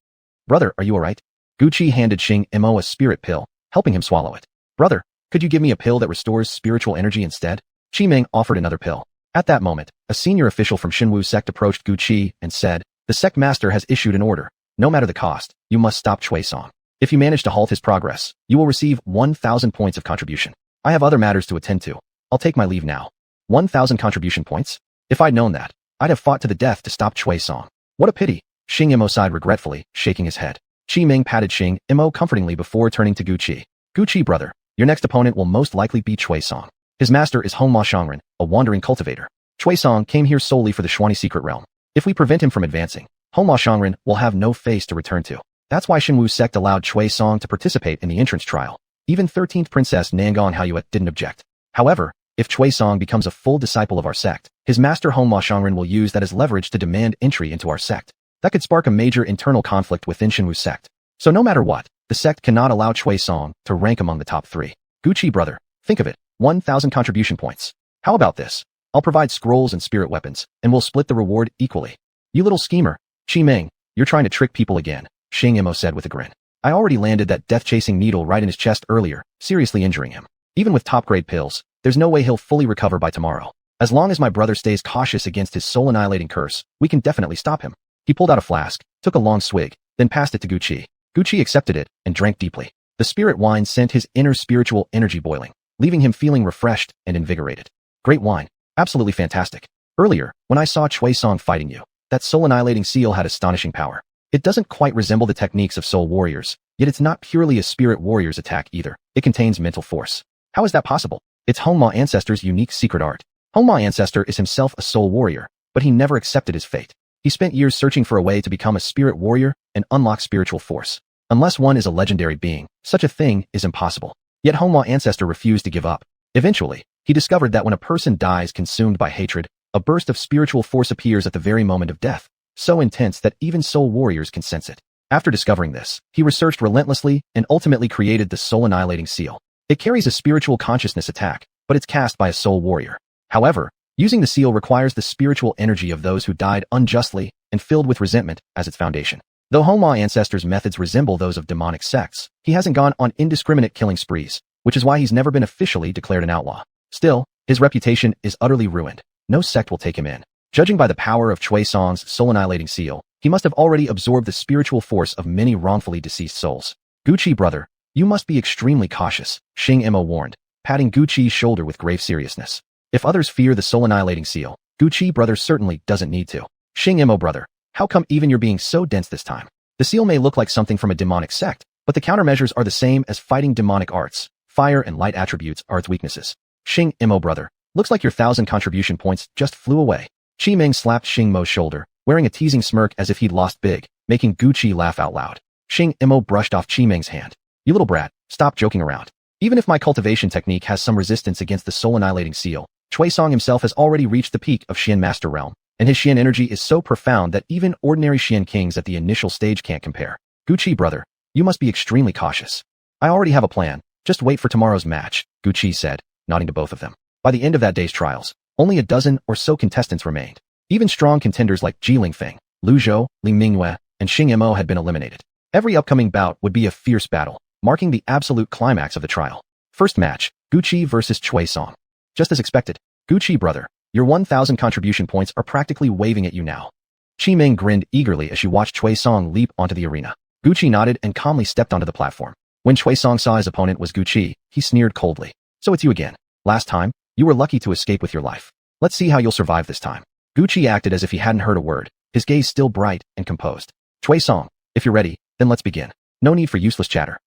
Brother, are you alright? Gu Qi handed Xing Imo a spirit pill, helping him swallow it. Brother, could you give me a pill that restores spiritual energy instead? Qi Ming offered another pill. At that moment, a senior official from Shinwu sect approached Gu Qi and said, the sect master has issued an order. No matter the cost, you must stop Cui Song. If you manage to halt his progress, you will receive 1,000 points of contribution. I have other matters to attend to. I'll take my leave now. 1,000 contribution points? If I'd known that, I'd have fought to the death to stop Cui Song. What a pity. Xing Imo sighed regretfully, shaking his head. Qi Ming patted Xing Mo comfortingly before turning to Gu Qi. Gu Qi, brother, your next opponent will most likely be Cui Song. His master is Hongma Shangren, a wandering cultivator. Cui Song came here solely for the Xuani secret realm. If we prevent him from advancing, Hongma Shangren will have no face to return to. That's why Xinwu sect allowed Cui Song to participate in the entrance trial. Even 13th Princess Nangon Haiyue didn't object. However, if Cui Song becomes a full disciple of our sect, his master Hongma Shangren will use that as leverage to demand entry into our sect. That could spark a major internal conflict within Xinwu's sect. So no matter what, the sect cannot allow Cui Song to rank among the top 3. Gu Qi, brother, think of it, 1,000 contribution points. How about this? I'll provide scrolls and spirit weapons, and we'll split the reward equally. You little schemer. Qi Ming, you're trying to trick people again, Xing Mo said with a grin. I already landed that death-chasing needle right in his chest earlier, seriously injuring him. Even with top-grade pills, there's no way he'll fully recover by tomorrow. As long as my brother stays cautious against his soul-annihilating curse, we can definitely stop him. He pulled out a flask, took a long swig, then passed it to Gu Qi. Gu Qi accepted it and drank deeply. The spirit wine sent his inner spiritual energy boiling, leaving him feeling refreshed and invigorated. Great wine. Absolutely fantastic. Earlier, when I saw Cui Song fighting you, that soul-annihilating seal had astonishing power. It doesn't quite resemble the techniques of soul warriors, yet it's not purely a spirit warrior's attack either. It contains mental force. How is that possible? It's Hongma Ancestor's unique secret art. Hongma Ancestor is himself a soul warrior, but he never accepted his fate. He spent years searching for a way to become a spirit warrior and unlock spiritual force. Unless one is a legendary being, such a thing is impossible. Yet Hongma Ancestor refused to give up. Eventually, he discovered that when a person dies consumed by hatred, a burst of spiritual force appears at the very moment of death, so intense that even soul warriors can sense it. After discovering this, he researched relentlessly and ultimately created the soul-annihilating seal. It carries a spiritual consciousness attack, but it's cast by a soul warrior. However, using the seal requires the spiritual energy of those who died unjustly and filled with resentment as its foundation. Though Hongma Ancestor's methods resemble those of demonic sects, he hasn't gone on indiscriminate killing sprees, which is why he's never been officially declared an outlaw. Still, his reputation is utterly ruined. No sect will take him in. Judging by the power of Cui Song's soul-annihilating seal, he must have already absorbed the spiritual force of many wrongfully deceased souls. Gu Qi, brother, you must be extremely cautious, Xing Mo warned, patting Gu Qi's shoulder with grave seriousness. If others fear the soul-annihilating seal, Gu Qi, brother, certainly doesn't need to. Xing Mo, brother, how come even you're being so dense this time? The seal may look like something from a demonic sect, but the countermeasures are the same as fighting demonic arts. Fire and light attributes are its weaknesses. Xing Mo, brother, looks like your 1,000 contribution points just flew away. Qi Ming slapped Xing Mo's shoulder, wearing a teasing smirk as if he'd lost big, making Gu Qi laugh out loud. Xing Mo brushed off Qi Ming's hand. You little brat, stop joking around. Even if my cultivation technique has some resistance against the soul-annihilating seal, Cui Song himself has already reached the peak of Xian Master Realm, and his Xian energy is so profound that even ordinary Xian kings at the initial stage can't compare. Gu Qi, brother, you must be extremely cautious. I already have a plan. Just wait for tomorrow's match, Gu Qi said, nodding to both of them. By the end of that day's trials, only a dozen or so contestants remained. Even strong contenders like Ji Lingfeng, Lu Zhou, Li Mingyue, and Xing Mo had been eliminated. Every upcoming bout would be a fierce battle, marking the absolute climax of the trial. First match, Gu Qi versus Cui Song. Just as expected, Gu Qi, brother, your 1,000 contribution points are practically waving at you now. Qi Ming grinned eagerly as she watched Cui Song leap onto the arena. Gu Qi nodded and calmly stepped onto the platform. When Cui Song saw his opponent was Gu Qi, he sneered coldly. So it's you again. Last time, you were lucky to escape with your life. Let's see how you'll survive this time. Gu Qi acted as if he hadn't heard a word, his gaze still bright and composed. Cui Song, if you're ready, then let's begin. No need for useless chatter.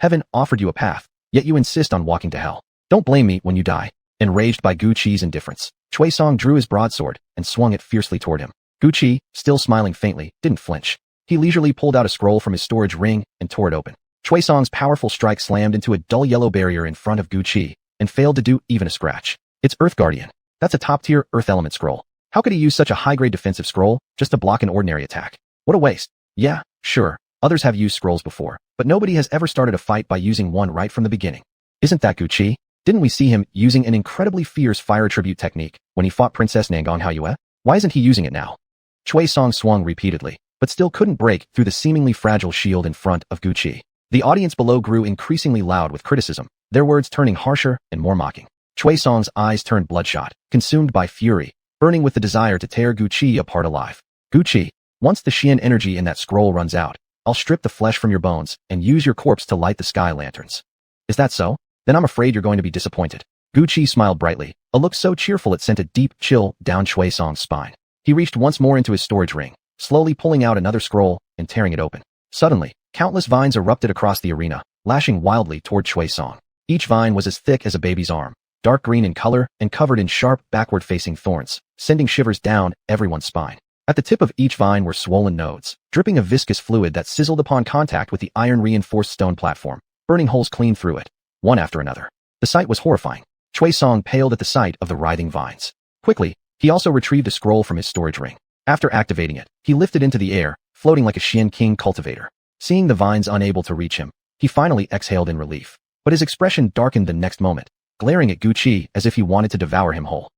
Heaven offered you a path, yet you insist on walking to hell. Don't blame me when you die. Enraged by Gu Qi's indifference, Cui Song drew his broadsword and swung it fiercely toward him. Gu Qi, still smiling faintly, didn't flinch. He leisurely pulled out a scroll from his storage ring and tore it open. Cui Song's powerful strike slammed into a dull yellow barrier in front of Gu Qi and failed to do even a scratch. It's Earth Guardian. That's a top-tier Earth Element scroll. How could he use such a high-grade defensive scroll just to block an ordinary attack? What a waste. Yeah, sure, others have used scrolls before, but nobody has ever started a fight by using one right from the beginning. Isn't that Gu Qi? Didn't we see him using an incredibly fierce fire attribute technique when he fought Princess Nangon Haiyue? Why isn't he using it now? Cui Song swung repeatedly, but still couldn't break through the seemingly fragile shield in front of Gu Qi. The audience below grew increasingly loud with criticism, their words turning harsher and more mocking. Cui Song's eyes turned bloodshot, consumed by fury, burning with the desire to tear Gu Qi apart alive. Gu Qi, once the Xian energy in that scroll runs out, I'll strip the flesh from your bones and use your corpse to light the sky lanterns. Is that so? Then I'm afraid you're going to be disappointed. Gu Qi smiled brightly, a look so cheerful it sent a deep chill down Cui Song's spine. He reached once more into his storage ring, slowly pulling out another scroll and tearing it open. Suddenly, countless vines erupted across the arena, lashing wildly toward Chui Song. Each vine was as thick as a baby's arm, dark green in color and covered in sharp, backward-facing thorns, sending shivers down everyone's spine. At the tip of each vine were swollen nodes, dripping a viscous fluid that sizzled upon contact with the iron-reinforced stone platform, burning holes clean through it, one after another. The sight was horrifying. Chui Song paled at the sight of the writhing vines. Quickly, he also retrieved a scroll from his storage ring. After activating it, he lifted into the air, floating like a Xian King cultivator. Seeing the vines unable to reach him, he finally exhaled in relief. But his expression darkened the next moment, glaring at Gu Qi as if he wanted to devour him whole.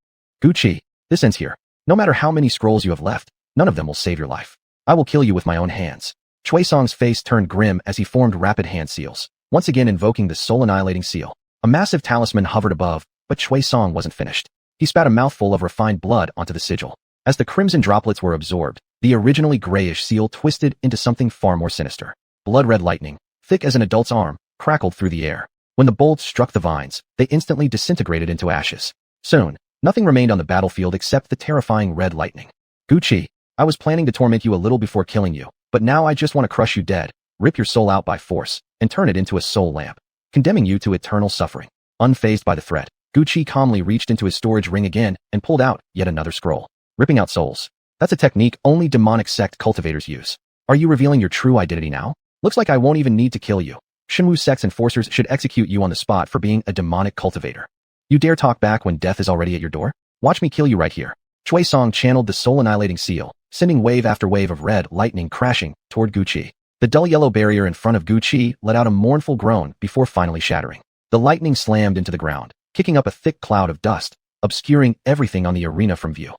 Gu Qi, this ends here. No matter how many scrolls you have left, none of them will save your life. I will kill you with my own hands. Chui Song's face turned grim as he formed rapid hand seals, once again invoking the soul-annihilating seal. A massive talisman hovered above, but Chui Song wasn't finished. He spat a mouthful of refined blood onto the sigil. As the crimson droplets were absorbed, the originally grayish seal twisted into something far more sinister. Blood-red lightning, thick as an adult's arm, crackled through the air. When the bolts struck the vines, they instantly disintegrated into ashes. Soon, nothing remained on the battlefield except the terrifying red lightning. Gu Qi, I was planning to torment you a little before killing you, but now I just want to crush you dead, rip your soul out by force, and turn it into a soul lamp, condemning you to eternal suffering. Unfazed by the threat, Gu Qi calmly reached into his storage ring again and pulled out yet another scroll. Ripping out souls. That's a technique only demonic sect cultivators use. Are you revealing your true identity now? Looks like I won't even need to kill you. Shenwu sect's enforcers should execute you on the spot for being a demonic cultivator. You dare talk back when death is already at your door? Watch me kill you right here. Chui Song channeled the soul-annihilating seal, sending wave after wave of red lightning crashing toward Gu Qi. The dull yellow barrier in front of Gu Qi let out a mournful groan before finally shattering. The lightning slammed into the ground, kicking up a thick cloud of dust, obscuring everything on the arena from view.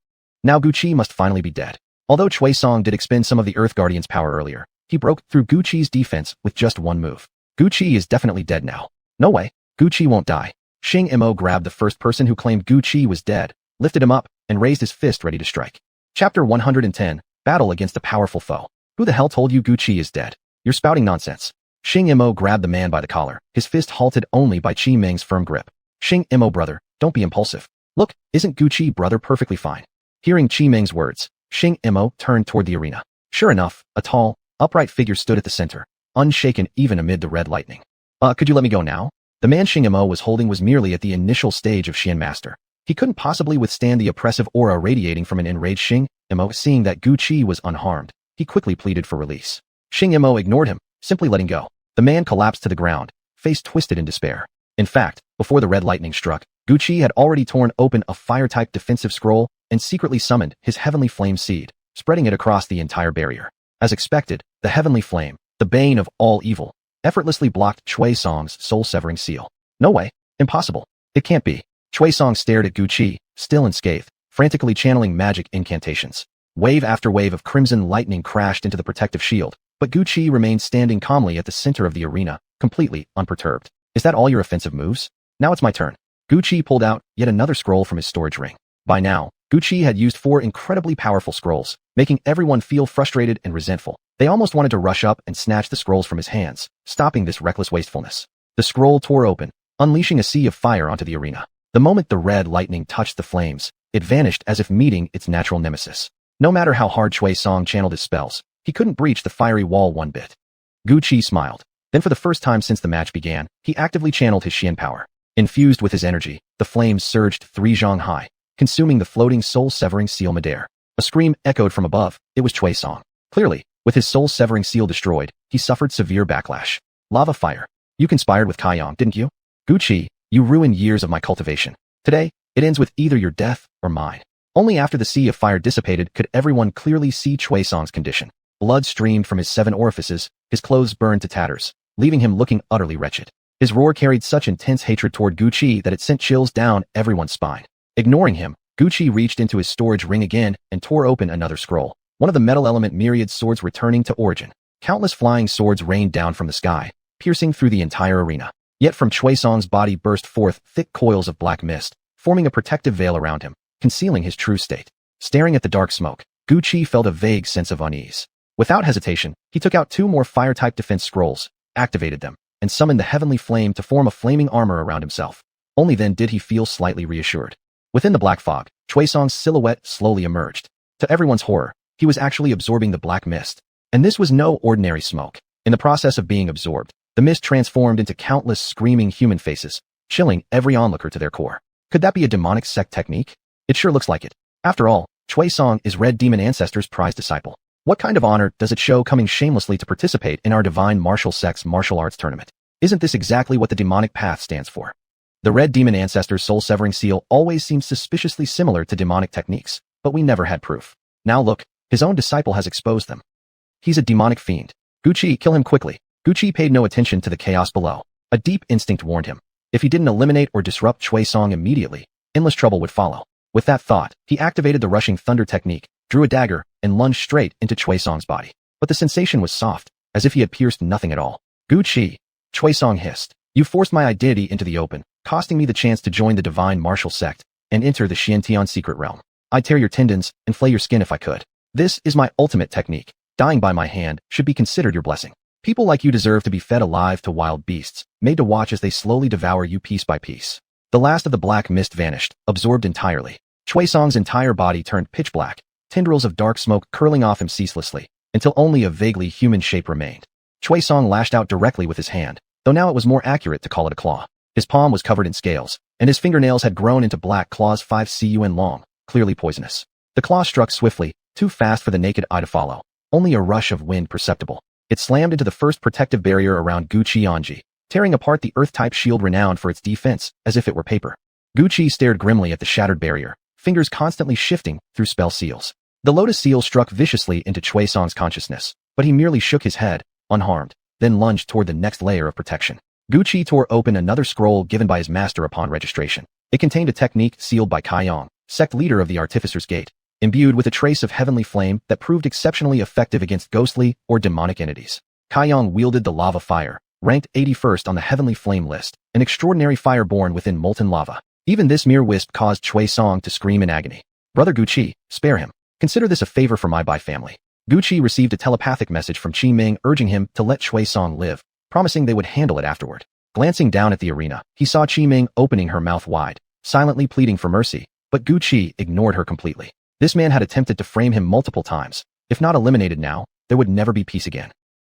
Now Gu Qi must finally be dead. Although Chui Song did expend some of the Earth Guardian's power earlier, he broke through Gu Qi's defense with just one move. Gu Qi is definitely dead now. No way, Gu Qi won't die. Xing Mo grabbed the first person who claimed Gu Qi was dead, lifted him up, and raised his fist ready to strike. Chapter 110, Battle Against a Powerful Foe. Who the hell told you Gu Qi is dead? You're spouting nonsense. Xing Mo grabbed the man by the collar, his fist halted only by Qi Meng's firm grip. Xing Mo brother, don't be impulsive. Look, isn't Gu Qi brother perfectly fine? Hearing Qi Meng's words, Xing Mo turned toward the arena. Sure enough, a tall, upright figure stood at the center, unshaken even amid the red lightning. Could you let me go now? The man Xing Mo was holding was merely at the initial stage of Xian Master. He couldn't possibly withstand the oppressive aura radiating from an enraged Xing Mo. Seeing that Gu Qi was unharmed, he quickly pleaded for release. Xing Mo ignored him, simply letting go. The man collapsed to the ground, face twisted in despair. In fact, before the red lightning struck, Gu Qi had already torn open a fire-type defensive scroll and secretly summoned his heavenly flame seed, spreading it across the entire barrier. As expected, the heavenly flame, the bane of all evil, effortlessly blocked Chui Song's soul-severing seal. No way. Impossible. It can't be. Chui Song stared at Gu Qi, still unscathed, frantically channeling magic incantations. Wave after wave of crimson lightning crashed into the protective shield, but Gu Qi remained standing calmly at the center of the arena, completely unperturbed. Is that all your offensive moves? Now it's my turn. Gu Qi pulled out yet another scroll from his storage ring. By now, Gu Qi had used 4 incredibly powerful scrolls, making everyone feel frustrated and resentful. They almost wanted to rush up and snatch the scrolls from his hands, stopping this reckless wastefulness. The scroll tore open, unleashing a sea of fire onto the arena. The moment the red lightning touched the flames, it vanished as if meeting its natural nemesis. No matter how hard Chui Song channeled his spells, he couldn't breach the fiery wall one bit. Gu Qi smiled. Then for the first time since the match began, he actively channeled his Xian power. Infused with his energy, the flames surged 3 zhang high, consuming the floating soul-severing seal midair. A scream echoed from above. It was Chui Song. Clearly, with his soul-severing seal destroyed, he suffered severe backlash. Lava fire. You conspired with Kaiyang, didn't you? Gu Qi, you ruined years of my cultivation. Today, it ends with either your death or mine. Only after the sea of fire dissipated could everyone clearly see Chui Song's condition. Blood streamed from his 7 orifices, his clothes burned to tatters, leaving him looking utterly wretched. His roar carried such intense hatred toward Gu Qi that it sent chills down everyone's spine. Ignoring him, Gu Qi reached into his storage ring again and tore open another scroll. One of the metal element myriad swords returning to origin. Countless flying swords rained down from the sky, piercing through the entire arena. Yet from Chui Song's body burst forth thick coils of black mist, forming a protective veil around him, concealing his true state. Staring at the dark smoke, Gu Qi felt a vague sense of unease. Without hesitation, he took out 2 more fire-type defense scrolls, activated them, and summoned the heavenly flame to form a flaming armor around himself. Only then did he feel slightly reassured. Within the black fog, Chui Song's silhouette slowly emerged. To everyone's horror, he was actually absorbing the black mist. And this was no ordinary smoke. In the process of being absorbed, the mist transformed into countless screaming human faces, chilling every onlooker to their core. Could that be a demonic sect technique? It sure looks like it. After all, Chui Song is Red Demon Ancestor's prized disciple. What kind of honor does it show coming shamelessly to participate in our divine martial sect's martial arts tournament? Isn't this exactly what the demonic path stands for? The Red Demon Ancestor's soul-severing seal always seems suspiciously similar to demonic techniques, but we never had proof. Now look, his own disciple has exposed them. He's a demonic fiend. Gucci, kill him quickly. Gucci paid no attention to the chaos below. A deep instinct warned him. If he didn't eliminate or disrupt Chui Song immediately, endless trouble would follow. With that thought, he activated the rushing thunder technique, drew a dagger, and lunged straight into Chui Song's body. But the sensation was soft, as if he had pierced nothing at all. Gucci, Chui Song hissed. You forced my identity into the open, costing me the chance to join the divine martial sect and enter the Xiantian secret realm. I'd tear your tendons and flay your skin if I could. This is my ultimate technique. Dying by my hand should be considered your blessing. People like you deserve to be fed alive to wild beasts, made to watch as they slowly devour you piece by piece. The last of the black mist vanished, absorbed entirely. Chui Song's entire body turned pitch black, tendrils of dark smoke curling off him ceaselessly, until only a vaguely human shape remained. Chui Song lashed out directly with his hand, though now it was more accurate to call it a claw. His palm was covered in scales, and his fingernails had grown into black claws 5 cun long, clearly poisonous. The claw struck swiftly, too fast for the naked eye to follow. Only a rush of wind perceptible. It slammed into the first protective barrier around Gucci Anji, tearing apart the Earth-type shield renowned for its defense, as if it were paper. Gucci stared grimly at the shattered barrier, fingers constantly shifting through spell seals. The Lotus Seal struck viciously into Chui Song's consciousness, but he merely shook his head, unharmed, then lunged toward the next layer of protection. Gucci tore open another scroll given by his master upon registration. It contained a technique sealed by Kai Yong, sect leader of the Artificer's Gate, imbued with a trace of heavenly flame that proved exceptionally effective against ghostly or demonic entities. Kai Yong wielded the lava fire, ranked 81st on the heavenly flame list, an extraordinary fire born within molten lava. Even this mere wisp caused Chui Song to scream in agony. Brother Gucci, spare him. Consider this a favor for my Bai family. Gucci received a telepathic message from Qi Ming urging him to let Chui Song live, promising they would handle it afterward. Glancing down at the arena, he saw Qi Ming opening her mouth wide, silently pleading for mercy, but Gucci ignored her completely. This man had attempted to frame him multiple times. If not eliminated now, there would never be peace again.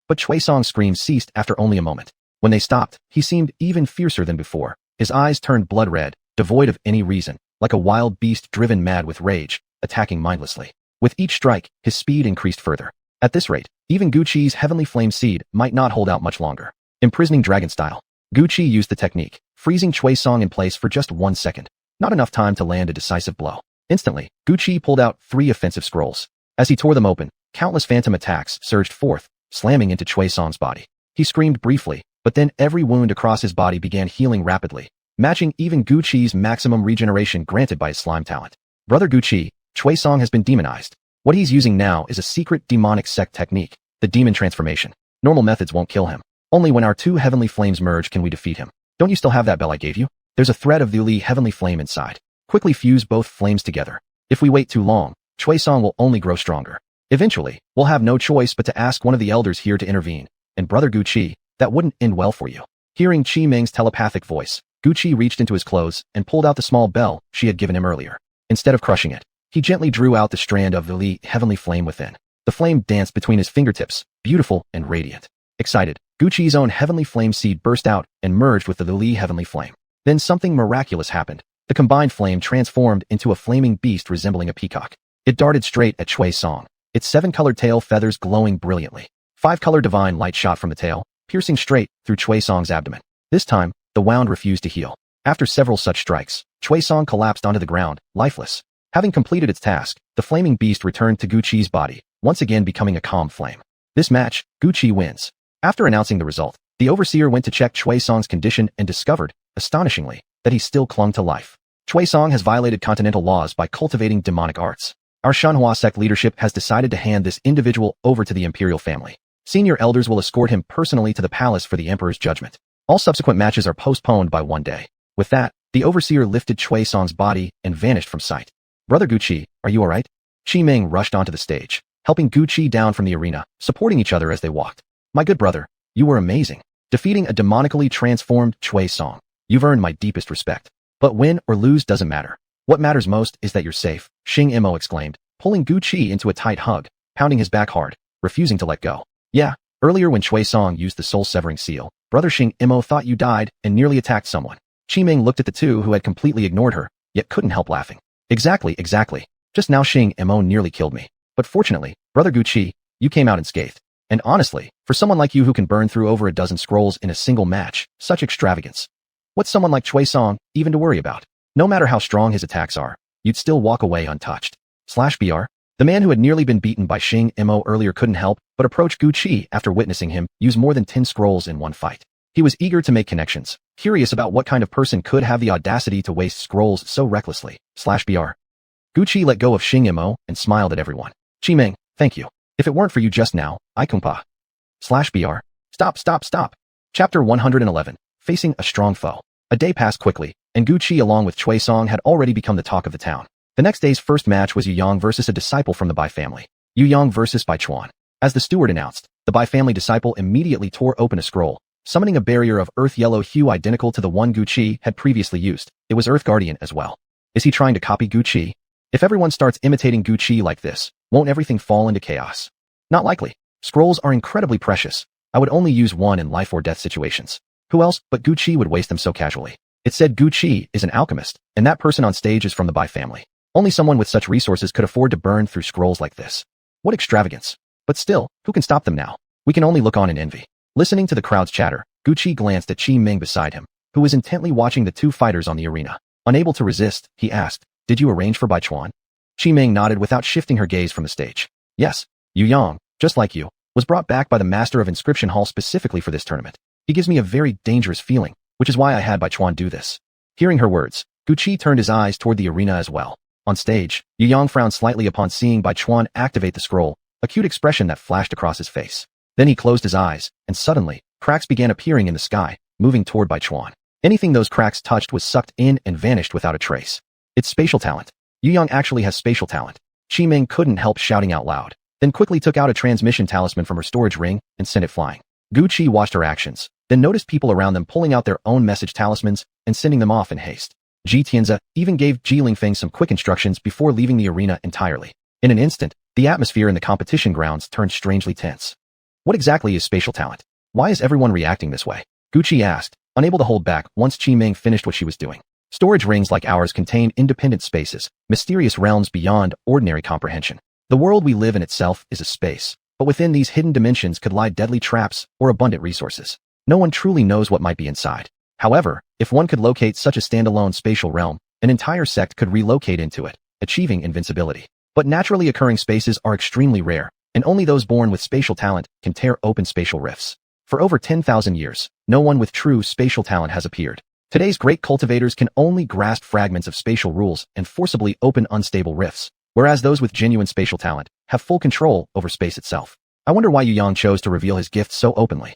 But Chui Song's screams ceased after only a moment. When they stopped, he seemed even fiercer than before. His eyes turned blood red, devoid of any reason, like a wild beast driven mad with rage, attacking mindlessly. With each strike, his speed increased further. At this rate, even Gucci's heavenly flame seed might not hold out much longer. Imprisoning dragon style. Gucci used the technique, freezing Chui Song in place for just 1 second. Not enough time to land a decisive blow. Instantly, Gucci pulled out 3 offensive scrolls. As he tore them open, countless phantom attacks surged forth, slamming into Chui Song's body. He screamed briefly, but then every wound across his body began healing rapidly, matching even Gucci's maximum regeneration granted by his slime talent. Brother Gucci, Chui Song has been demonized. What he's using now is a secret demonic sect technique, the demon transformation. Normal methods won't kill him. Only when our 2 heavenly flames merge can we defeat him. Don't you still have that bell I gave you? There's a thread of the Li heavenly flame inside. Quickly fuse both flames together. If we wait too long, Chui Song will only grow stronger. Eventually, we'll have no choice but to ask one of the elders here to intervene. And Brother Gucci, that wouldn't end well for you. Hearing Qi Ming's telepathic voice, Gucci reached into his clothes and pulled out the small bell she had given him earlier. Instead of crushing it, he gently drew out the strand of the Li heavenly flame within. The flame danced between his fingertips, beautiful and radiant. Excited, Gucci's own heavenly flame seed burst out and merged with the Li heavenly flame. Then something miraculous happened. The combined flame transformed into a flaming beast resembling a peacock. It darted straight at Chui Song, its 7-colored tail feathers glowing brilliantly. 5-color divine light shot from the tail, piercing straight through Chui Song's abdomen. This time, the wound refused to heal. After several such strikes, Chui Song collapsed onto the ground, lifeless. Having completed its task, the flaming beast returned to Gucci's body, once again becoming a calm flame. This match, Gucci wins. After announcing the result, the overseer went to check Chui Song's condition and discovered, astonishingly, that he still clung to life. Chui Song has violated continental laws by cultivating demonic arts. Our Shanhua sect leadership has decided to hand this individual over to the imperial family. Senior elders will escort him personally to the palace for the emperor's judgment. All subsequent matches are postponed by 1 day. With that, the overseer lifted Chui Song's body and vanished from sight. Brother Gucci, are you alright? Qi Ming rushed onto the stage, helping Gucci down from the arena, supporting each other as they walked. My good brother, you were amazing. Defeating a demonically transformed Chui Song. You've earned my deepest respect. But win or lose doesn't matter. What matters most is that you're safe, Xing Imo exclaimed, pulling Gu Qi into a tight hug, pounding his back hard, refusing to let go. Yeah, earlier when Chui Song used the soul-severing seal, Brother Xing Imo thought you died and nearly attacked someone. Qi Ming looked at the two who had completely ignored her, yet couldn't help laughing. Exactly. Just now Xing Imo nearly killed me. But fortunately, Brother Gu Qi, you came out unscathed. And honestly, for someone like you who can burn through over a dozen scrolls in a single match, such extravagance. What's someone like Chui Song even to worry about? No matter how strong his attacks are, you'd still walk away untouched. /BR. The man who had nearly been beaten by Xing Imo earlier couldn't help but approach Gu Qi after witnessing him use more than 10 scrolls in one fight. He was eager to make connections, curious about what kind of person could have the audacity to waste scrolls so recklessly. /BR. Gu Qi let go of Xing Imo and smiled at everyone. Qi Ming, thank you. If it weren't for you just now, I kumpa. /BR. Stop. Chapter 111. Facing a strong foe. A day passed quickly, and Gu Qi along with Chui Song had already become the talk of the town. The next day's first match was Yu Yang versus a disciple from the Bai family. Yu Yang versus Bai Chuan. As the steward announced, the Bai family disciple immediately tore open a scroll, summoning a barrier of earth yellow hue identical to the one Gu Qi had previously used. It was Earth Guardian as well. Is he trying to copy Gu Qi? If everyone starts imitating Gu Qi like this, won't everything fall into chaos? Not likely. Scrolls are incredibly precious. I would only use one in life or death situations. Who else but Gu Qi would waste them so casually? It said Gu Qi is an alchemist, and that person on stage is from the Bai family. Only someone with such resources could afford to burn through scrolls like this. What extravagance. But still, who can stop them now? We can only look on in envy. Listening to the crowd's chatter, Gu Qi glanced at Qi Ming beside him, who was intently watching the two fighters on the arena. Unable to resist, he asked, "Did you arrange for Bai Chuan?" Qi Ming nodded without shifting her gaze from the stage. Yes, Yu Yang, just like you, was brought back by the master of Inscription Hall specifically for this tournament. He gives me a very dangerous feeling, which is why I had Bai Chuan do this. Hearing her words, Gu Qi turned his eyes toward the arena as well. On stage, Yu Yang frowned slightly upon seeing Bai Chuan activate the scroll, a cute expression that flashed across his face. Then he closed his eyes, and suddenly, cracks began appearing in the sky, moving toward Bai Chuan. Anything those cracks touched was sucked in and vanished without a trace. It's spatial talent. Yu Yang actually has spatial talent. Qi Ming couldn't help shouting out loud, then quickly took out a transmission talisman from her storage ring and sent it flying. Gu Qi watched her actions, then noticed people around them pulling out their own message talismans and sending them off in haste. Ji Tianzi even gave Ji Lingfeng some quick instructions before leaving the arena entirely. In an instant, the atmosphere in the competition grounds turned strangely tense. What exactly is spatial talent? Why is everyone reacting this way? Gu Qi asked, unable to hold back once Qi Ming finished what she was doing. Storage rings like ours contain independent spaces, mysterious realms beyond ordinary comprehension. The world we live in itself is a space, but within these hidden dimensions could lie deadly traps or abundant resources. No one truly knows what might be inside. However, if one could locate such a standalone spatial realm, an entire sect could relocate into it, achieving invincibility. But naturally occurring spaces are extremely rare, and only those born with spatial talent can tear open spatial rifts. For over 10,000 years, no one with true spatial talent has appeared. Today's great cultivators can only grasp fragments of spatial rules and forcibly open unstable rifts, whereas those with genuine spatial talent have full control over space itself. I wonder why Yu Yang chose to reveal his gift so openly.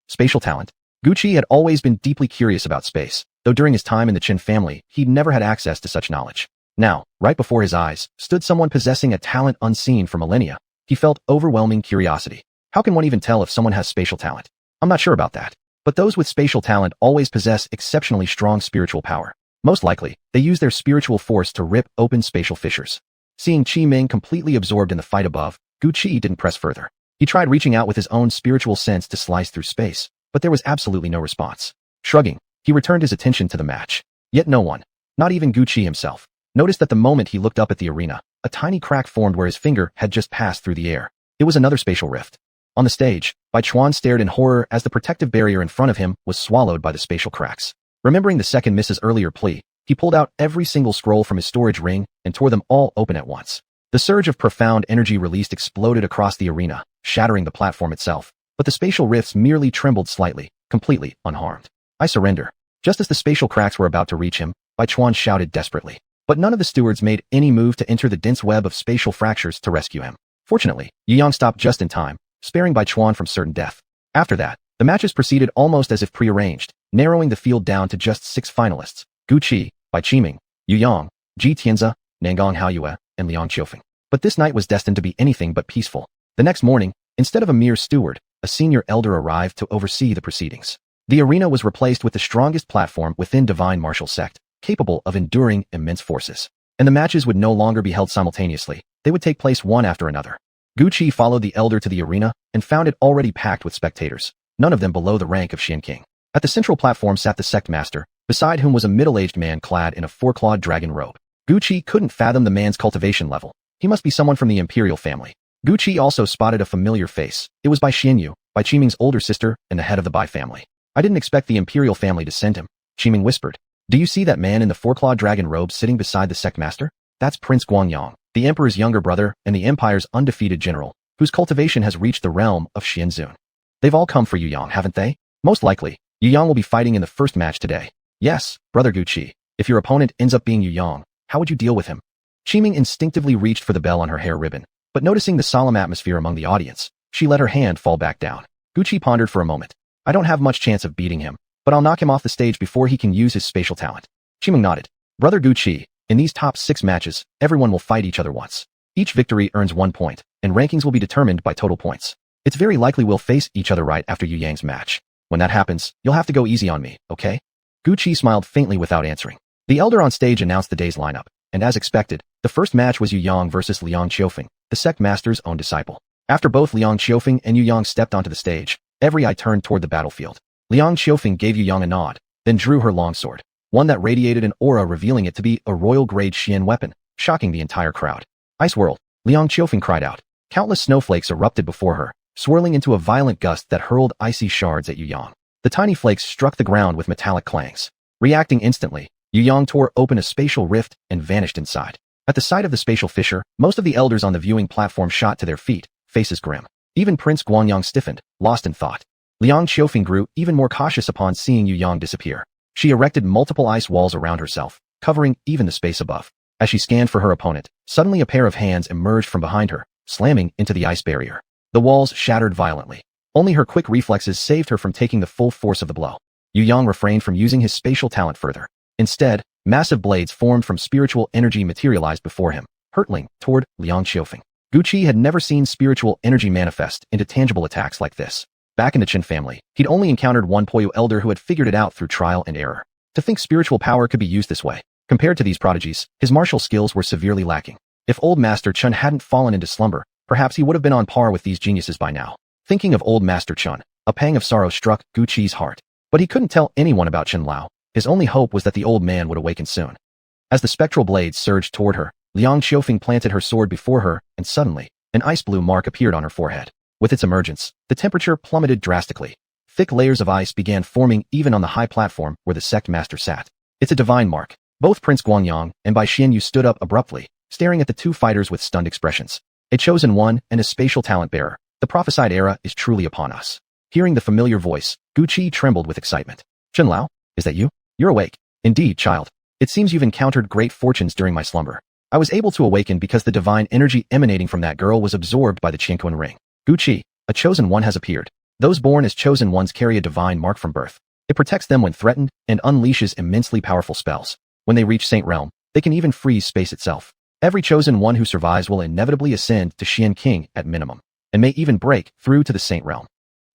Spatial talent. Gu Qi had always been deeply curious about space, though during his time in the Qin family, he'd never had access to such knowledge. Now, right before his eyes, stood someone possessing a talent unseen for millennia. He felt overwhelming curiosity. How can one even tell if someone has spatial talent? I'm not sure about that. But those with spatial talent always possess exceptionally strong spiritual power. Most likely, they use their spiritual force to rip open spatial fissures. Seeing Qi Ming completely absorbed in the fight above, Gu Qi didn't press further. He tried reaching out with his own spiritual sense to slice through space, but there was absolutely no response. Shrugging, he returned his attention to the match. Yet no one, not even Gu Qi himself, noticed that the moment he looked up at the arena, a tiny crack formed where his finger had just passed through the air. It was another spatial rift. On the stage, Bai Chuan stared in horror as the protective barrier in front of him was swallowed by the spatial cracks. Remembering the second miss's earlier plea, he pulled out every single scroll from his storage ring and tore them all open at once. The surge of profound energy released exploded across the arena, shattering the platform itself, but the spatial rifts merely trembled slightly, completely unharmed. I surrender. Just as the spatial cracks were about to reach him, Bai Chuan shouted desperately. But none of the stewards made any move to enter the dense web of spatial fractures to rescue him. Fortunately, Yu Yang stopped just in time, sparing Bai Chuan from certain death. After that, the matches proceeded almost as if prearranged, narrowing the field down to just 6 finalists: Gu Qi, Bai Qiming, Yu Yang, Ji Tianzi, Nangang Haoyue, and Liang Qiufeng. But this night was destined to be anything but peaceful. The next morning, instead of a mere steward, a senior elder arrived to oversee the proceedings. The arena was replaced with the strongest platform within Divine Martial Sect, capable of enduring immense forces. And the matches would no longer be held simultaneously, They would take place one after another. Gucci followed the elder to the arena and found it already packed with spectators, none of them below the rank of Xian King. At the central platform sat the sect master, beside whom was a middle-aged man clad in a four-clawed dragon robe. Gucci couldn't fathom the man's cultivation level. He must be someone from the imperial family. Gucci also spotted a familiar face. It was Bai Xianyu, Bai Qiming's older sister and the head of the Bai family. I didn't expect the imperial family to send him, Qiming whispered. Do you see that man in the four-clawed dragon robe sitting beside the sect master? That's Prince Guangyang, the emperor's younger brother and the empire's undefeated general, whose cultivation has reached the realm of Xianzun. They've all come for Yu Yang, haven't they? Most likely, Yu Yang will be fighting in the first match today. Yes, brother Gucci. If your opponent ends up being Yu Yang, how would you deal with him? Qiming instinctively reached for the bell on her hair ribbon, but noticing the solemn atmosphere among the audience, she let her hand fall back down. Gucci pondered for a moment. I don't have much chance of beating him, but I'll knock him off the stage before he can use his spatial talent. Qiming nodded. Brother Gucci, in these top 6 matches, everyone will fight each other once. Each victory earns 1 point, and rankings will be determined by total points. It's very likely we'll face each other right after Yu Yang's match. When that happens, you'll have to go easy on me, okay? Gucci smiled faintly without answering. The elder on stage announced the day's lineup, and as expected, the first match was Yu Yang versus Liang Qiufeng, the sect master's own disciple. After both Liang Qiufeng and Yu Yang stepped onto the stage, every eye turned toward the battlefield. Liang Qiufeng gave Yu Yang a nod, then drew her longsword, one that radiated an aura revealing it to be a royal-grade Xian weapon, shocking the entire crowd. Ice World, Liang Qiufeng cried out. Countless snowflakes erupted before her, swirling into a violent gust that hurled icy shards at Yu Yang. The tiny flakes struck the ground with metallic clangs. Reacting instantly, Yu Yang tore open a spatial rift and vanished inside. At the sight of the spatial fissure, most of the elders on the viewing platform shot to their feet, faces grim. Even Prince Guangyang stiffened, lost in thought. Liang Qiufeng grew even more cautious upon seeing Yu Yang disappear. She erected multiple ice walls around herself, covering even the space above. As she scanned for her opponent, suddenly a pair of hands emerged from behind her, slamming into the ice barrier. The walls shattered violently. Only her quick reflexes saved her from taking the full force of the blow. Yu Yang refrained from using his spatial talent further. Instead, massive blades formed from spiritual energy materialized before him, hurtling toward Liang Qiufeng. Gucci had never seen spiritual energy manifest into tangible attacks like this. Back in the Qin family, he'd only encountered one Poyu elder who had figured it out through trial and error. To think spiritual power could be used this way. Compared to these prodigies, his martial skills were severely lacking. If old Master Chun hadn't fallen into slumber, perhaps he would have been on par with these geniuses by now. Thinking of old Master Chun, a pang of sorrow struck Gucci's heart. But he couldn't tell anyone about Chen Lao. His only hope was that the old man would awaken soon. As the spectral blades surged toward her, Liang Qiufeng planted her sword before her, and suddenly, an ice blue mark appeared on her forehead. With its emergence, the temperature plummeted drastically. Thick layers of ice began forming even on the high platform where the sect master sat. It's a divine mark. Both Prince Guangyang and Bai Xianyu stood up abruptly, staring at the two fighters with stunned expressions. A chosen one and a spatial talent bearer. The prophesied era is truly upon us. Hearing the familiar voice, Gucci trembled with excitement. Chen Lao, is that you? You're awake. Indeed, child. It seems you've encountered great fortunes during my slumber. I was able to awaken because the divine energy emanating from that girl was absorbed by the Qianquan ring. Gucci, a chosen one has appeared. Those born as chosen ones carry a divine mark from birth. It protects them when threatened and unleashes immensely powerful spells. When they reach Saint Realm, they can even freeze space itself. Every chosen one who survives will inevitably ascend to Xian King at minimum, and may even break through to the Saint Realm.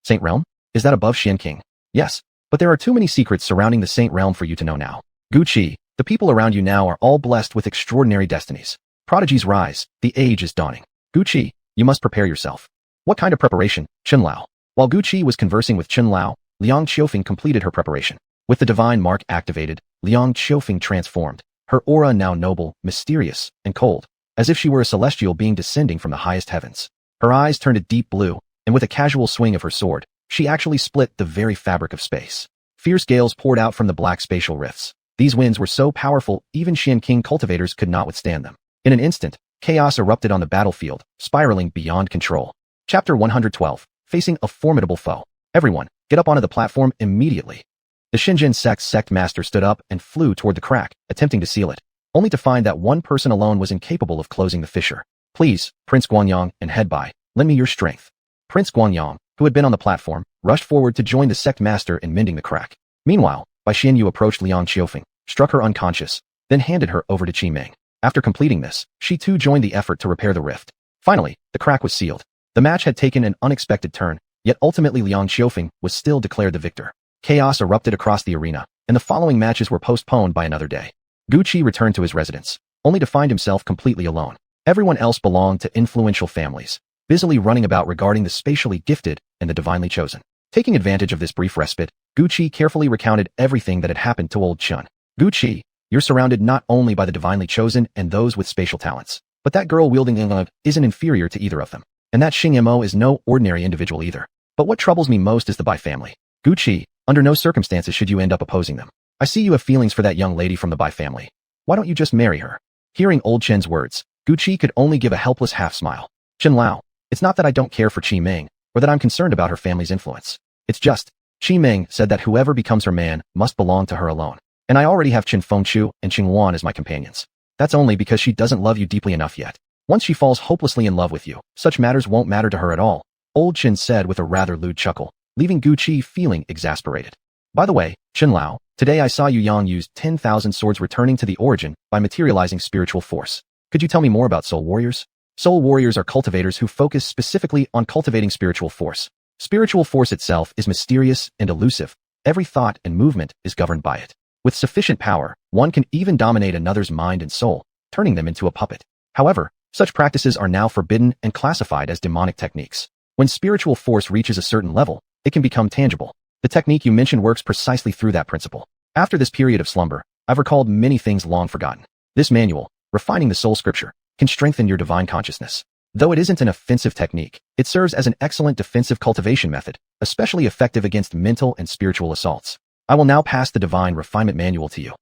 Saint Realm? Is that above Xian King? Yes, but there are too many secrets surrounding the Saint Realm for you to know now. Gucci, the people around you now are all blessed with extraordinary destinies. Prodigies rise, the age is dawning. Gucci, you must prepare yourself. What kind of preparation, Chen Lao? While Gucci was conversing with Chen Lao, Liang Qiufeng completed her preparation. With the divine mark activated, Liang Qiufeng transformed, her aura now noble, mysterious, and cold, as if she were a celestial being descending from the highest heavens. Her eyes turned a deep blue, and with a casual swing of her sword, she actually split the very fabric of space. Fierce gales poured out from the black spatial rifts. These winds were so powerful, even Xian King cultivators could not withstand them. In an instant, chaos erupted on the battlefield, spiraling beyond control. Chapter 112, Facing a Formidable Foe. Everyone, get up onto the platform immediately. The Shenzhen sect master stood up and flew toward the crack, attempting to seal it, only to find that one person alone was incapable of closing the fissure. Please, Prince Guangyang and Head Bai, lend me your strength. Prince Guangyang, who had been on the platform, rushed forward to join the sect master in mending the crack. Meanwhile, Bai Xianyu approached Liang Qiufeng, struck her unconscious, then handed her over to Qiming. After completing this, she too joined the effort to repair the rift. Finally, the crack was sealed. The match had taken an unexpected turn, yet ultimately Liang Qiufeng was still declared the victor. Chaos erupted across the arena, and the following matches were postponed by another day. Gucci returned to his residence, only to find himself completely alone. Everyone else belonged to influential families, busily running about regarding the spatially gifted and the divinely chosen. Taking advantage of this brief respite, Gucci carefully recounted everything that had happened to old Chun. Gucci, you're surrounded not only by the divinely chosen and those with spatial talents, but that girl wielding Yingling isn't inferior to either of them. And that Xing Mo is no ordinary individual either. But what troubles me most is the Bai family. Gucci, under no circumstances should you end up opposing them. I see you have feelings for that young lady from the Bai family. Why don't you just marry her? Hearing old Chen's words, Gucci could only give a helpless half-smile. Chen Lao, it's not that I don't care for Qi Ming, or that I'm concerned about her family's influence. It's just, Qi Ming said that whoever becomes her man must belong to her alone. And I already have Qin Fengchu and Qing Wan as my companions. That's only because she doesn't love you deeply enough yet. Once she falls hopelessly in love with you, such matters won't matter to her at all, old Qin said with a rather lewd chuckle, leaving Gucci feeling exasperated. By the way, Chen Lao, today I saw Yu Yang use 10,000 swords returning to the origin by materializing spiritual force. Could you tell me more about soul warriors? Soul warriors are cultivators who focus specifically on cultivating spiritual force. Spiritual force itself is mysterious and elusive. Every thought and movement is governed by it. With sufficient power, one can even dominate another's mind and soul, turning them into a puppet. However, such practices are now forbidden and classified as demonic techniques. When spiritual force reaches a certain level, it can become tangible. The technique you mentioned works precisely through that principle. After this period of slumber, I've recalled many things long forgotten. This manual, Refining the Soul Scripture, can strengthen your divine consciousness. Though it isn't an offensive technique, it serves as an excellent defensive cultivation method, especially effective against mental and spiritual assaults. I will now pass the Divine Refinement Manual to you.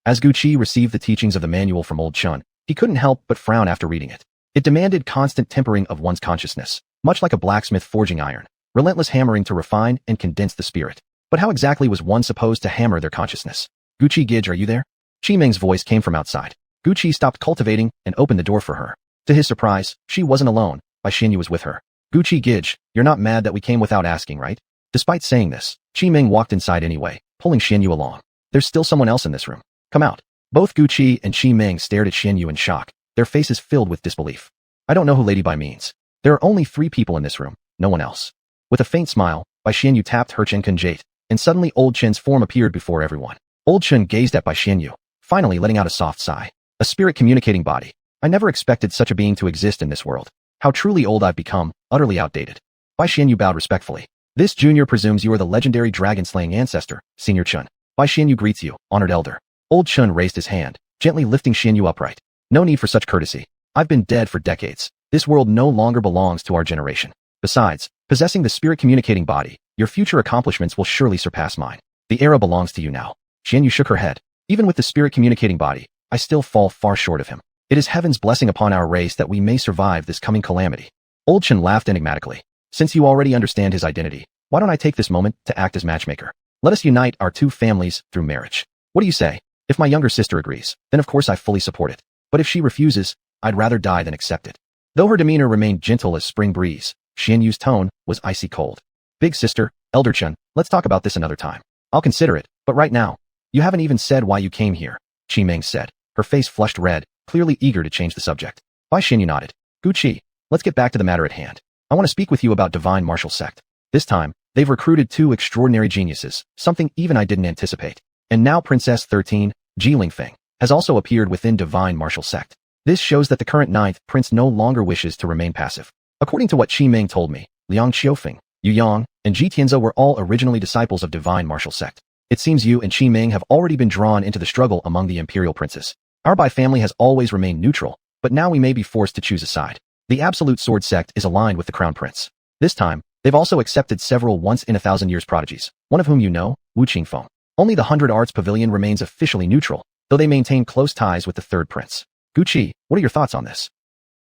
As Gucci received the teachings of the manual from old Chun, he couldn't help but frown after reading it. It demanded constant tempering of one's consciousness, much like a blacksmith forging iron, relentless hammering to refine and condense the spirit. But how exactly was one supposed to hammer their consciousness? Gucci Gidge, are you there? Qi Ming's voice came from outside. Gucci stopped cultivating and opened the door for her. To his surprise, she wasn't alone. Bai Xianyu was with her. Gucci Gidge, you're not mad that we came without asking, right? Despite saying this, Qi Ming walked inside anyway, pulling Xianyu along. There's still someone else in this room. Come out. Both Gucci and Qi Ming stared at Xianyu in shock, their faces filled with disbelief. I don't know who Lady Bai means. There are only 3 people in this room, no one else. With a faint smile, Bai Xianyu tapped her Chen Kunjate, and suddenly old Chen's form appeared before everyone. Old Chen gazed at Bai Xianyu, finally letting out a soft sigh. A spirit communicating body. I never expected such a being to exist in this world. How truly old I've become, utterly outdated. Bai Xianyu bowed respectfully. This junior presumes you are the legendary dragon-slaying ancestor, Senior Chun. Bai Xianyu greets you, honored elder. Old Chun raised his hand, gently lifting Xianyu upright. No need for such courtesy. I've been dead for decades. This world no longer belongs to our generation. Besides, possessing the spirit communicating body, your future accomplishments will surely surpass mine. The era belongs to you now. Xianyu shook her head. Even with the spirit communicating body, I still fall far short of him. It is heaven's blessing upon our race that we may survive this coming calamity. Old Chen laughed enigmatically. Since you already understand his identity, why don't I take this moment to act as matchmaker? Let us unite our 2 families through marriage. What do you say? If my younger sister agrees, then of course I fully support it. But if she refuses, I'd rather die than accept it. Though her demeanor remained gentle as spring breeze, Xianyu's tone was icy cold. Big sister, Elder Chen, let's talk about this another time. I'll consider it, but right now, you haven't even said why you came here, Qi Ming said. Her face flushed red, clearly eager to change the subject. Bai Xianyu nodded. Gucci, let's get back to the matter at hand. I want to speak with you about Divine Martial Sect. This time, they've recruited 2 extraordinary geniuses, something even I didn't anticipate. And now Princess 13, Ji Lingfeng, has also appeared within Divine Martial Sect. This shows that the current 9th prince no longer wishes to remain passive. According to what Qi Ming told me, Liang Xiufeng, Yu Yang, and Ji Tianze were all originally disciples of Divine Martial Sect. It seems you and Qi Ming have already been drawn into the struggle among the imperial princes. Our Bai family has always remained neutral, but now we may be forced to choose a side. The Absolute Sword Sect is aligned with the Crown Prince. This time, they've also accepted several once-in-a-thousand-years prodigies, one of whom you know, Wu Qingfeng. Only the 100 Arts Pavilion remains officially neutral, though they maintain close ties with the 3rd prince. Gucci, what are your thoughts on this?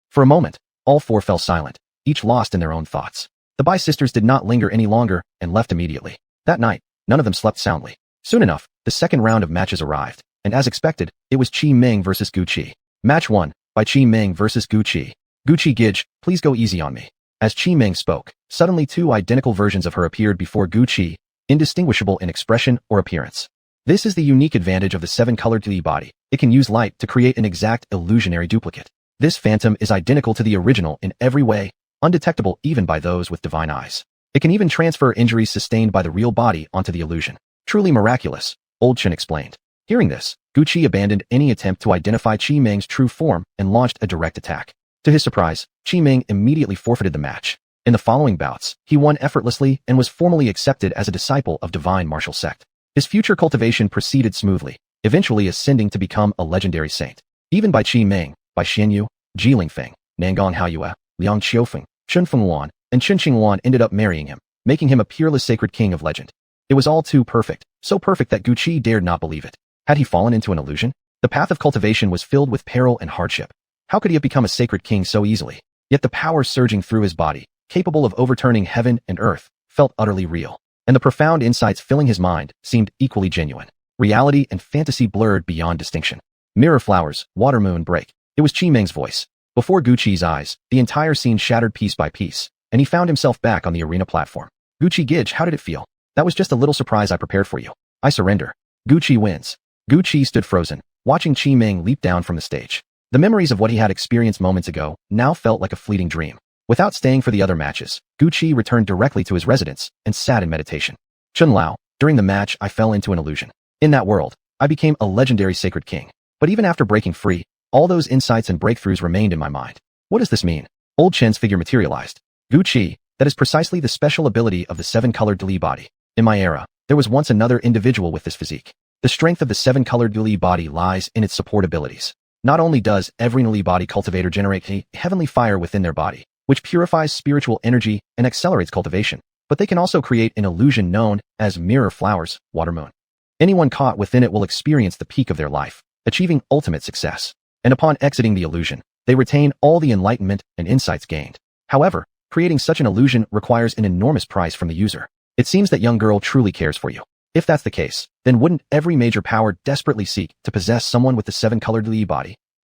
For a moment, all 4 fell silent, each lost in their own thoughts. The Bai sisters did not linger any longer and left immediately. That night, none of them slept soundly. Soon enough, the second round of matches arrived, and as expected, it was Qi Ming versus Gucci. Match 1, by Qi Ming versus Gucci. Gucci Gidge, please go easy on me. As Qi Ming spoke, suddenly 2 identical versions of her appeared before Gucci, indistinguishable in expression or appearance. This is the unique advantage of the 7-colored 2D body. It can use light to create an exact illusionary duplicate. This phantom is identical to the original in every way, undetectable even by those with divine eyes. It can even transfer injuries sustained by the real body onto the illusion. Truly miraculous, Old Chen explained. Hearing this, Guqi abandoned any attempt to identify Qi Meng's true form and launched a direct attack. To his surprise, Qi Meng immediately forfeited the match. In the following bouts, he won effortlessly and was formally accepted as a disciple of divine martial sect. His future cultivation proceeded smoothly, eventually ascending to become a legendary saint. Even by Qi Meng, by Xianyu, Ji Lingfeng, Nangong Haoyue, Liang Qiufeng, Chun Fengluan, and Chen Qingluan ended up marrying him, making him a peerless sacred king of legend. It was all too perfect, so perfect that Guqi dared not believe it. Had he fallen into an illusion? The path of cultivation was filled with peril and hardship. How could he have become a sacred king so easily? Yet the power surging through his body, capable of overturning heaven and earth, felt utterly real. And the profound insights filling his mind seemed equally genuine. Reality and fantasy blurred beyond distinction. Mirror flowers, water moon break. It was Qi Meng's voice. Before Guqi's eyes, the entire scene shattered piece by piece, and he found himself back on the arena platform. Guqi Gij, how did it feel? That was just a little surprise I prepared for you. I surrender. Guqi wins. Guqi stood frozen, watching Qi Meng leap down from the stage. The memories of what he had experienced moments ago now felt like a fleeting dream. Without staying for the other matches, Guqi returned directly to his residence and sat in meditation. Chun Lao, during the match I fell into an illusion. In that world, I became a legendary sacred king. But even after breaking free, all those insights and breakthroughs remained in my mind. What does this mean? Old Chen's figure materialized. Guqi, that is precisely the special ability of the seven-colored Li body. In my era, there was once another individual with this physique. The strength of the seven-colored Li body lies in its support abilities. Not only does every Li body cultivator generate a heavenly fire within their body, which purifies spiritual energy and accelerates cultivation, but they can also create an illusion known as mirror flowers, water moon. Anyone caught within it will experience the peak of their life, achieving ultimate success. And upon exiting the illusion, they retain all the enlightenment and insights gained. However, creating such an illusion requires an enormous price from the user. It seems that young girl truly cares for you. If that's the case, then wouldn't every major power desperately seek to possess someone with the seven-colored Li body?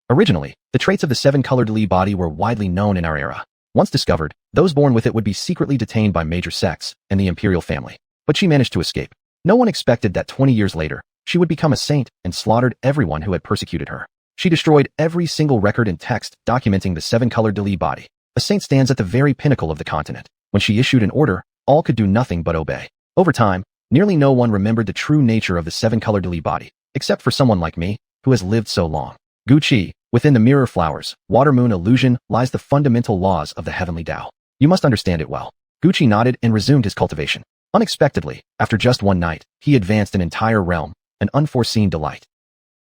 Originally, the traits of the seven-colored Li body were widely known in our era. Once discovered, those born with it would be secretly detained by major sects and the imperial family. But she managed to escape. No one expected that 20 years later, she would become a saint and slaughtered everyone who had persecuted her. She destroyed every single record and text documenting the seven-colored Li body. A saint stands at the very pinnacle of the continent. When she issued an order, all could do nothing but obey. Over time, nearly no one remembered the true nature of the seven-colored Li body, except for someone like me, who has lived so long. Guqi, within the mirror flowers, water moon illusion lies the fundamental laws of the heavenly Dao. You must understand it well. Guqi nodded and resumed his cultivation. Unexpectedly, after just one night, he advanced an entire realm, an unforeseen delight.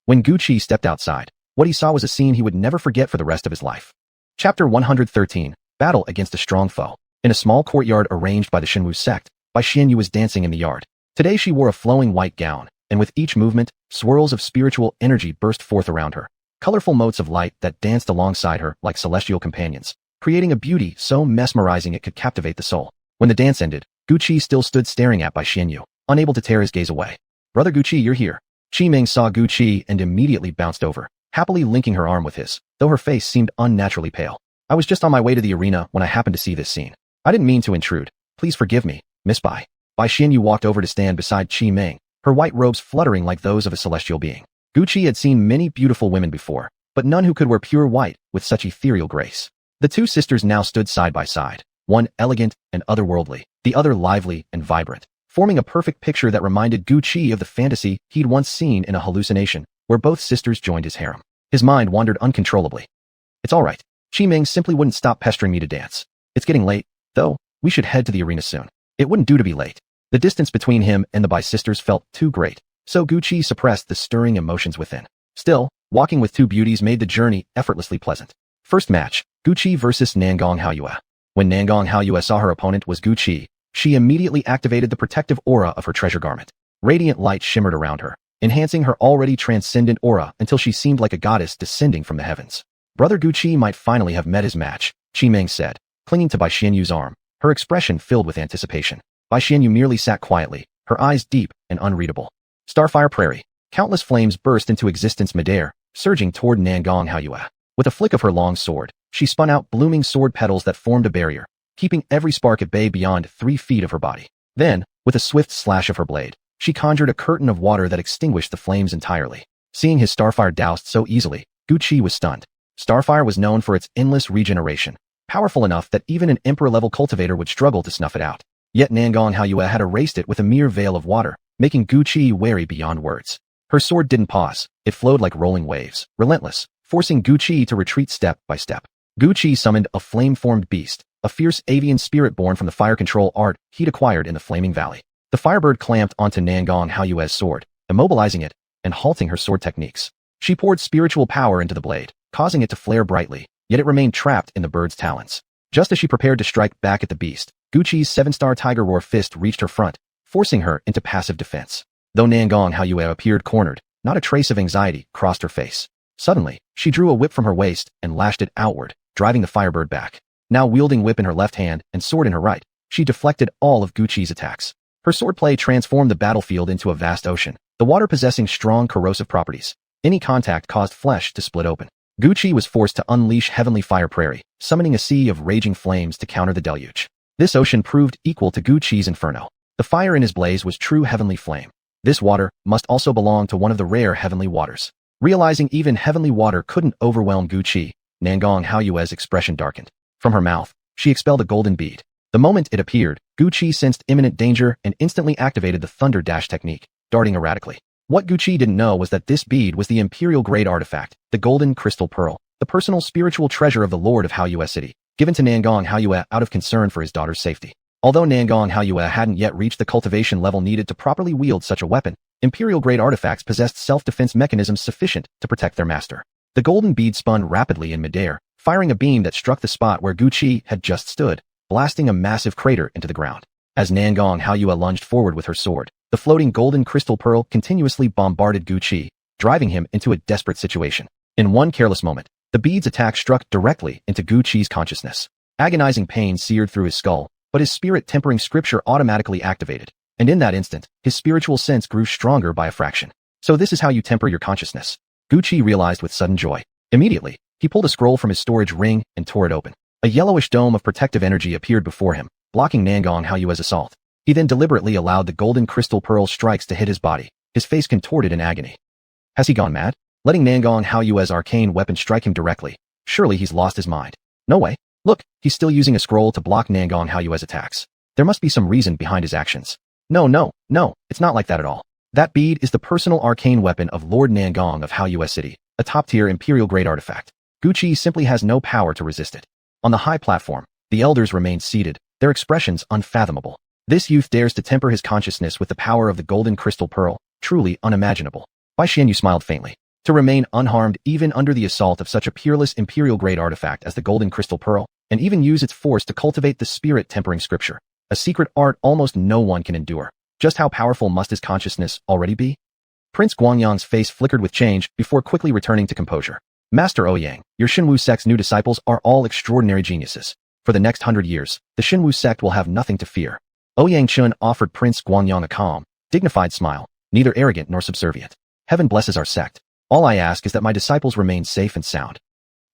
When Guqi stepped outside, what he saw was a scene he would never forget for the rest of his life. Chapter 113, Battle Against a Strong Foe. In a small courtyard arranged by the Shenwu sect, Bai Xianyu was dancing in the yard. Today she wore a flowing white gown, and with each movement, swirls of spiritual energy burst forth around her. Colorful motes of light that danced alongside her like celestial companions, creating a beauty so mesmerizing it could captivate the soul. When the dance ended, Guqi still stood staring at Bai Xianyu, unable to tear his gaze away. Brother Guqi, you're here. Qi Meng saw Guqi and immediately bounced over, happily linking her arm with his, though her face seemed unnaturally pale. I was just on my way to the arena when I happened to see this scene. I didn't mean to intrude. Please forgive me, Miss Bai. Bai Xianyu walked over to stand beside Qi Meng, her white robes fluttering like those of a celestial being. Guqi had seen many beautiful women before, but none who could wear pure white with such ethereal grace. The two sisters now stood side by side, one elegant and otherworldly, the other lively and vibrant, forming a perfect picture that reminded Guqi of the fantasy he'd once seen in a hallucination, where both sisters joined his harem. His mind wandered uncontrollably. It's all right. Qi Meng simply wouldn't stop pestering me to dance. It's getting late, though. We should head to the arena soon. It wouldn't do to be late. The distance between him and the Bai sisters felt too great, so Guqi suppressed the stirring emotions within. Still, walking with two beauties made the journey effortlessly pleasant. First match, Guqi versus Nangong Haoyue. When Nangong Haoyue saw her opponent was Guqi, she immediately activated the protective aura of her treasure garment. Radiant light shimmered around her, enhancing her already transcendent aura until she seemed like a goddess descending from the heavens. Brother Guqi might finally have met his match, Qi Meng said, clinging to Bai Xianyu's arm, her expression filled with anticipation. Bai Xianyu merely sat quietly, her eyes deep and unreadable. Starfire Prairie. Countless flames burst into existence midair, surging toward Nangong Haoyue. With a flick of her long sword, she spun out blooming sword petals that formed a barrier, keeping every spark at bay beyond 3 feet of her body. Then, with a swift slash of her blade, she conjured a curtain of water that extinguished the flames entirely. Seeing his Starfire doused so easily, Guqi was stunned. Starfire was known for its endless regeneration, powerful enough that even an emperor-level cultivator would struggle to snuff it out. Yet Nangong Haoyue had erased it with a mere veil of water, making Guqi wary beyond words. Her sword didn't pause. It flowed like rolling waves, relentless, forcing Guqi to retreat step by step. Guqi summoned a flame-formed beast, a fierce avian spirit born from the fire control art he'd acquired in the Flaming Valley. The firebird clamped onto Nangong Haoyue's sword, immobilizing it and halting her sword techniques. She poured spiritual power into the blade, causing it to flare brightly, yet it remained trapped in the bird's talons. Just as she prepared to strike back at the beast, Guqi's 7-star Tiger Roar fist reached her front, forcing her into passive defense. Though Nangong Haoyue appeared cornered, not a trace of anxiety crossed her face. Suddenly, she drew a whip from her waist and lashed it outward, driving the firebird back. Now wielding whip in her left hand and sword in her right, she deflected all of Guqi's attacks. Her swordplay transformed the battlefield into a vast ocean, the water possessing strong corrosive properties. Any contact caused flesh to split open. Guqi was forced to unleash Heavenly Fire Prairie, summoning a sea of raging flames to counter the deluge. This ocean proved equal to Guqi's inferno. The fire in his blaze was true heavenly flame. This water must also belong to one of the rare heavenly waters. Realizing even heavenly water couldn't overwhelm Guqi, Nangong Haoyue's expression darkened. From her mouth, she expelled a golden bead. The moment it appeared, Guqi sensed imminent danger and instantly activated the Thunder Dash technique, darting erratically. What Guqi didn't know was that this bead was the Imperial-grade artifact, the Golden Crystal Pearl, the personal spiritual treasure of the Lord of Haoyue City, given to Nangong Haoyue out of concern for his daughter's safety. Although Nangong Haoyue hadn't yet reached the cultivation level needed to properly wield such a weapon, Imperial-grade artifacts possessed self-defense mechanisms sufficient to protect their master. The golden bead spun rapidly in midair, firing a beam that struck the spot where Guqi had just stood, blasting a massive crater into the ground. As Nangong Haoyue lunged forward with her sword, the floating golden crystal pearl continuously bombarded Guqi, driving him into a desperate situation. In one careless moment, the bead's attack struck directly into Guqi's consciousness. Agonizing pain seared through his skull, but his spirit-tempering scripture automatically activated, and in that instant, his spiritual sense grew stronger by a fraction. So this is how you temper your consciousness, Guqi realized with sudden joy. Immediately, he pulled a scroll from his storage ring and tore it open. A yellowish dome of protective energy appeared before him, blocking Nangong Haoyue's assault. He then deliberately allowed the golden crystal pearl strikes to hit his body, his face contorted in agony. Has he gone mad? Letting Nangong Haoyue's arcane weapon strike him directly. Surely he's lost his mind. No way. Look, he's still using a scroll to block Nangong Haoyue's attacks. There must be some reason behind his actions. No, it's not like that at all. That bead is the personal arcane weapon of Lord Nangong of Haoyue City, a top-tier Imperial-grade artifact. Guqi simply has no power to resist it. On the high platform, the elders remained seated, their expressions unfathomable. This youth dares to temper his consciousness with the power of the golden crystal pearl, truly unimaginable. Bai Xianyu smiled faintly. To remain unharmed even under the assault of such a peerless Imperial-grade artifact as the golden crystal pearl, and even use its force to cultivate the spirit-tempering scripture. A secret art almost no one can endure. Just how powerful must his consciousness already be? Prince Guangyang's face flickered with change before quickly returning to composure. Master Ouyang, your Xinwu sect's new disciples are all extraordinary geniuses. For the next 100 years, the Xinwu sect will have nothing to fear. Ouyang Chun offered Prince Guangyang a calm, dignified smile, neither arrogant nor subservient. Heaven blesses our sect. All I ask is that my disciples remain safe and sound.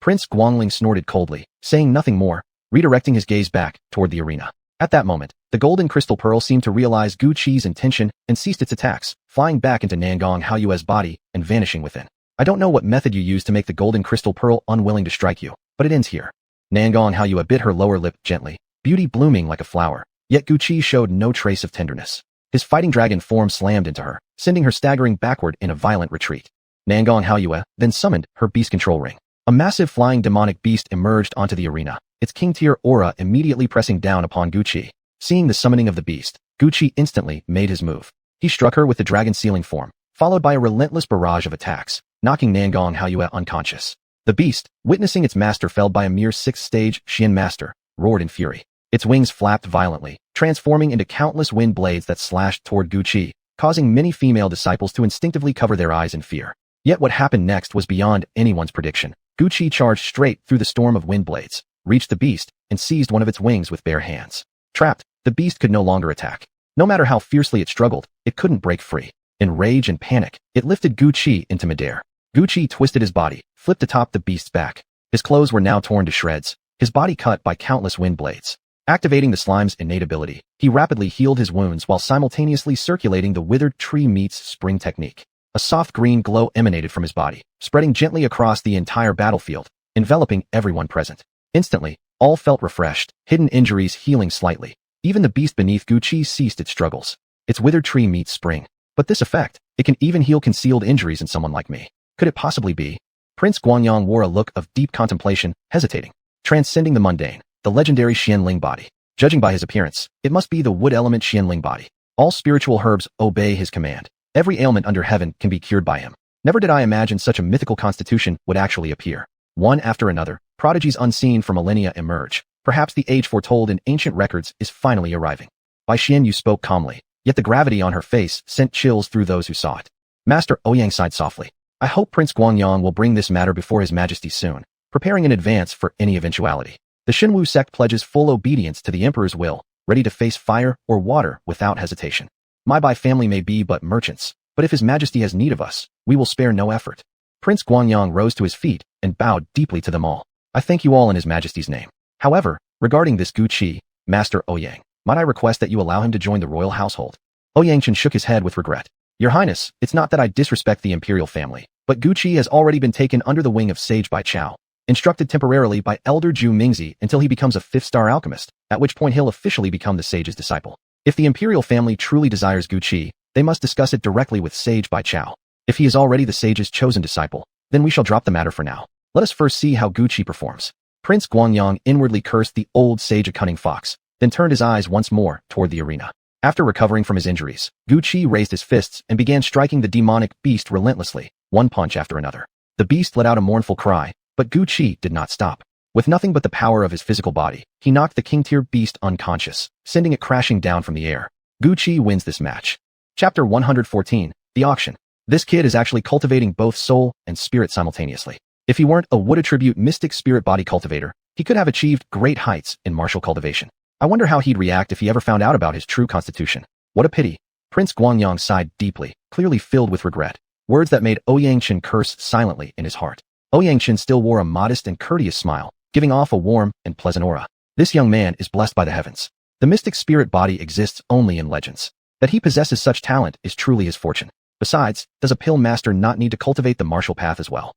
Prince Guangling snorted coldly, saying nothing more, redirecting his gaze back toward the arena. At that moment, the golden crystal pearl seemed to realize Guqi's intention and ceased its attacks, flying back into Nangong Haoyue's body and vanishing within. I don't know what method you used to make the golden crystal pearl unwilling to strike you, but it ends here. Nangong Haoyue bit her lower lip gently, beauty blooming like a flower, yet Guqi showed no trace of tenderness. His fighting dragon form slammed into her, sending her staggering backward in a violent retreat. Nangong Haoyue then summoned her beast control ring. A massive flying demonic beast emerged onto the arena, its king-tier aura immediately pressing down upon Guqi. Seeing the summoning of the beast, Guqi instantly made his move. He struck her with the dragon sealing form, followed by a relentless barrage of attacks, knocking Nangong Haoyue unconscious. The beast, witnessing its master felled by a mere 6th-stage Xian master, roared in fury. Its wings flapped violently, transforming into countless wind blades that slashed toward Guqi, causing many female disciples to instinctively cover their eyes in fear. Yet what happened next was beyond anyone's prediction. Guqi charged straight through the storm of wind blades, reached the beast, and seized one of its wings with bare hands. Trapped, the beast could no longer attack. No matter how fiercely it struggled, it couldn't break free. In rage and panic, it lifted Guqi into midair. Guqi twisted his body, flipped atop the beast's back. His clothes were now torn to shreds, his body cut by countless wind blades. Activating the slime's innate ability, he rapidly healed his wounds while simultaneously circulating the withered tree meets spring technique. A soft green glow emanated from his body, spreading gently across the entire battlefield, enveloping everyone present. Instantly, all felt refreshed, hidden injuries healing slightly. Even the beast beneath Guqi ceased its struggles. Its withered tree meets spring. But this effect, it can even heal concealed injuries in someone like me. Could it possibly be? Prince Guangyang wore a look of deep contemplation, hesitating. Transcending the mundane, the legendary Xianling body. Judging by his appearance, it must be the wood element Xianling body. All spiritual herbs obey his command. Every ailment under heaven can be cured by him. Never did I imagine such a mythical constitution would actually appear. One after another, prodigies unseen for millennia emerge. Perhaps the age foretold in ancient records is finally arriving. Bai Xianyu spoke calmly, yet the gravity on her face sent chills through those who saw it. Master Ouyang sighed softly. I hope Prince Guangyang will bring this matter before His Majesty soon, preparing in advance for any eventuality. The Xinwu sect pledges full obedience to the Emperor's will, ready to face fire or water without hesitation. My Bai family may be but merchants, but if His Majesty has need of us, we will spare no effort. Prince Guangyang rose to his feet and bowed deeply to them all. I thank you all in His Majesty's name. However, regarding this Gu Qi, Master Ouyang, might I request that you allow him to join the royal household? Ouyang Chen shook his head with regret. Your Highness, it's not that I disrespect the imperial family, but Gu Qi has already been taken under the wing of Sage Bai Chao, instructed temporarily by Elder Zhu Mingzi until he becomes a fifth-star alchemist, at which point he'll officially become the sage's disciple. If the imperial family truly desires Gu Qi, they must discuss it directly with Sage Bai Chao. If he is already the sage's chosen disciple, then we shall drop the matter for now. Let us first see how Gu Qi performs. Prince Guangyang inwardly cursed the old sage a cunning fox, then turned his eyes once more toward the arena. After recovering from his injuries, Gu Qi raised his fists and began striking the demonic beast relentlessly, one punch after another. The beast let out a mournful cry, but Gu Qi did not stop. With nothing but the power of his physical body, he knocked the king-tier beast unconscious, sending it crashing down from the air. Gu Qi wins this match. Chapter 114, The Auction. This kid is actually cultivating both soul and spirit simultaneously. If he weren't a wood attribute mystic spirit body cultivator, he could have achieved great heights in martial cultivation. I wonder how he'd react if he ever found out about his true constitution. What a pity. Prince Guangyang sighed deeply, clearly filled with regret. Words that made Ouyang Chen curse silently in his heart. Ouyang Chen still wore a modest and courteous smile, giving off a warm and pleasant aura. This young man is blessed by the heavens. The mystic spirit body exists only in legends. That he possesses such talent is truly his fortune. Besides, does a pill master not need to cultivate the martial path as well?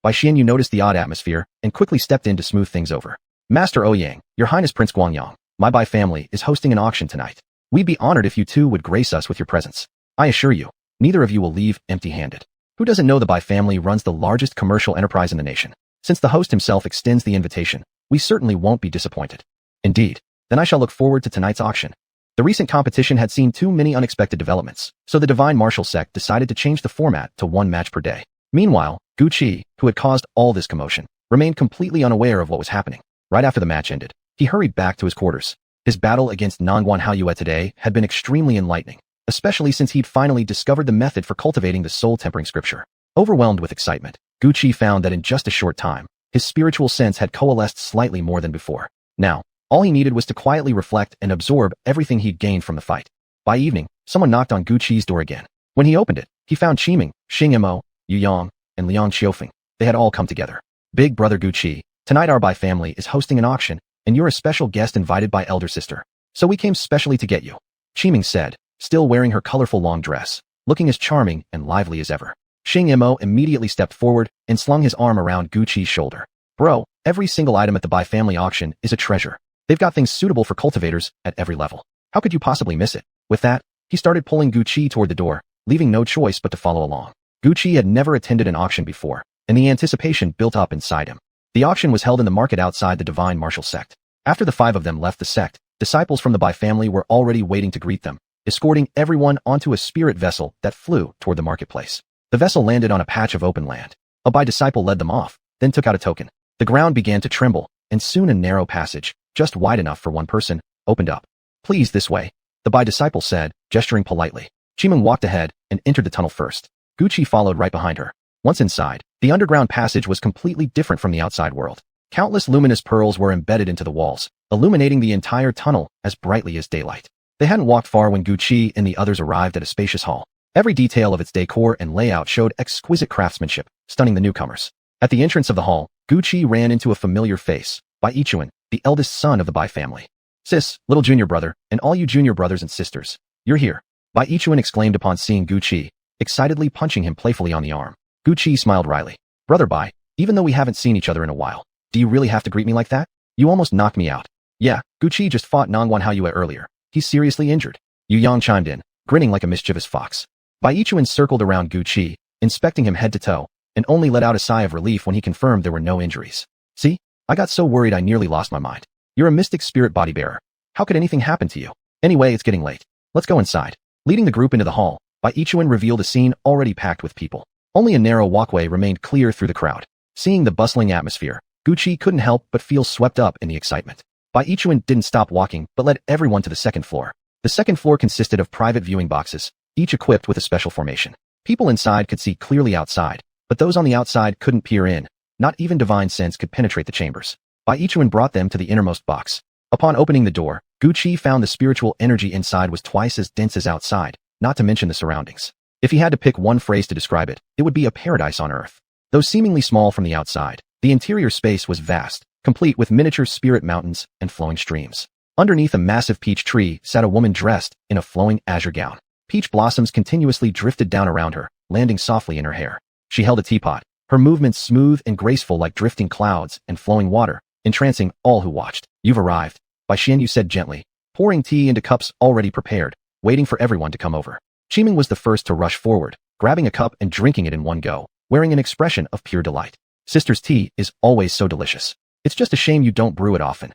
Bai Xianyu noticed the odd atmosphere and quickly stepped in to smooth things over. Master Ouyang, Your Highness Prince Guangyang, my Bai family is hosting an auction tonight. We'd be honored if you two would grace us with your presence. I assure you, neither of you will leave empty-handed. Who doesn't know the Bai family runs the largest commercial enterprise in the nation? Since the host himself extends the invitation, we certainly won't be disappointed. Indeed, then I shall look forward to tonight's auction. The recent competition had seen too many unexpected developments, so the Divine Martial Sect decided to change the format to one match per day. Meanwhile, Gu Qi, who had caused all this commotion, remained completely unaware of what was happening. Right after the match ended, he hurried back to his quarters. His battle against Nangguan Haoyue today had been extremely enlightening, especially since he'd finally discovered the method for cultivating the soul-tempering scripture. Overwhelmed with excitement, Gu Qi found that in just a short time, his spiritual sense had coalesced slightly more than before. Now, all he needed was to quietly reflect and absorb everything he'd gained from the fight. By evening, someone knocked on Gu Qi's door again. When he opened it, he found Qiming, Xing Mo, Yu Yang, and Liang Xiufeng. They had all come together. Big brother Gu Qi, tonight our Bai family is hosting an auction, and you're a special guest invited by elder sister. So we came specially to get you. Qiming said, still wearing her colorful long dress, looking as charming and lively as ever. Xing Mo immediately stepped forward and slung his arm around Gu Qi's shoulder. Bro, every single item at the Bai family auction is a treasure. They've got things suitable for cultivators at every level. How could you possibly miss it? With that, he started pulling Gu Qi toward the door, leaving no choice but to follow along. Gu Qi had never attended an auction before, and the anticipation built up inside him. The auction was held in the market outside the Divine Martial Sect. After the 5 of them left the sect, disciples from the Bai family were already waiting to greet them, escorting everyone onto a spirit vessel that flew toward the marketplace. The vessel landed on a patch of open land. A Bai disciple led them off, then took out a token. The ground began to tremble, and soon a narrow passage, just wide enough for one person, opened up. Please this way, the Bai disciple said, gesturing politely. Qimeng walked ahead and entered the tunnel first. Gu Qi followed right behind her. Once inside, the underground passage was completely different from the outside world. Countless luminous pearls were embedded into the walls, illuminating the entire tunnel as brightly as daylight. They hadn't walked far when Gu Qi and the others arrived at a spacious hall. Every detail of its decor and layout showed exquisite craftsmanship, stunning the newcomers. At the entrance of the hall, Gu Qi ran into a familiar face, Bai Yichuan, the eldest son of the Bai family. Sis, little junior brother, and all you junior brothers and sisters, you're here. Bai Yichuan exclaimed upon seeing Gu Qi, excitedly punching him playfully on the arm. Gu Qi smiled wryly. Brother Bai, even though we haven't seen each other in a while, do you really have to greet me like that? You almost knocked me out. Yeah, Gu Qi just fought Nangguan Haoyue earlier. He's seriously injured. Yu Yang chimed in, grinning like a mischievous fox. Bai Ichuan circled around Gu Qi, inspecting him head to toe, and only let out a sigh of relief when he confirmed there were no injuries. See? I got so worried I nearly lost my mind. You're a mystic spirit body bearer. How could anything happen to you? Anyway, it's getting late. Let's go inside. Leading the group into the hall, Bai Ichuan revealed a scene already packed with people. Only a narrow walkway remained clear through the crowd. Seeing the bustling atmosphere, Gu Qi couldn't help but feel swept up in the excitement. Bai Ichuan didn't stop walking but led everyone to the second floor. The second floor consisted of private viewing boxes, each equipped with a special formation. People inside could see clearly outside, but those on the outside couldn't peer in. Not even divine sense could penetrate the chambers. Bai Ichuan brought them to the innermost box. Upon opening the door, Gu Qi found the spiritual energy inside was twice as dense as outside, not to mention the surroundings. If he had to pick one phrase to describe it, it would be a paradise on earth. Though seemingly small from the outside, the interior space was vast, complete with miniature spirit mountains and flowing streams. Underneath a massive peach tree sat a woman dressed in a flowing azure gown. Peach blossoms continuously drifted down around her, landing softly in her hair. She held a teapot, her movements smooth and graceful like drifting clouds and flowing water, entrancing all who watched. You've arrived, Bai Xianyu said gently, pouring tea into cups already prepared, waiting for everyone to come over. Qiming was the first to rush forward, grabbing a cup and drinking it in one go, wearing an expression of pure delight. Sister's tea is always so delicious. It's just a shame you don't brew it often.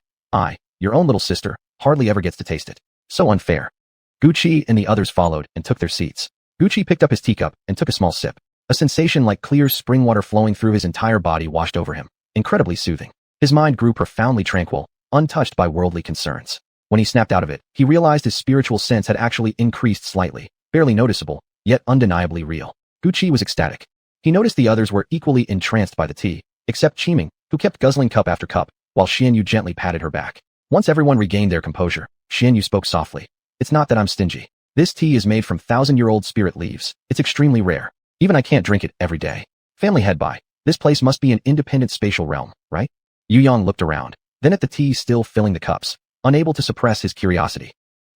Your own little sister, hardly ever gets to taste it. So unfair. Gu Qi and the others followed and took their seats. Gu Qi picked up his teacup and took a small sip. A sensation like clear spring water flowing through his entire body washed over him, incredibly soothing. His mind grew profoundly tranquil, untouched by worldly concerns. When he snapped out of it, he realized his spiritual sense had actually increased slightly, barely noticeable, yet undeniably real. Gu Qi was ecstatic. He noticed the others were equally entranced by the tea, except Qiming, who kept guzzling cup after cup, while Xianyu gently patted her back. Once everyone regained their composure, Xianyu spoke softly. It's not that I'm stingy. This tea is made from 1,000-year-old spirit leaves. It's extremely rare. Even I can't drink it every day. Family head by. This place must be an independent spatial realm, right? Yu Yang looked around, then at the tea still filling the cups, unable to suppress his curiosity.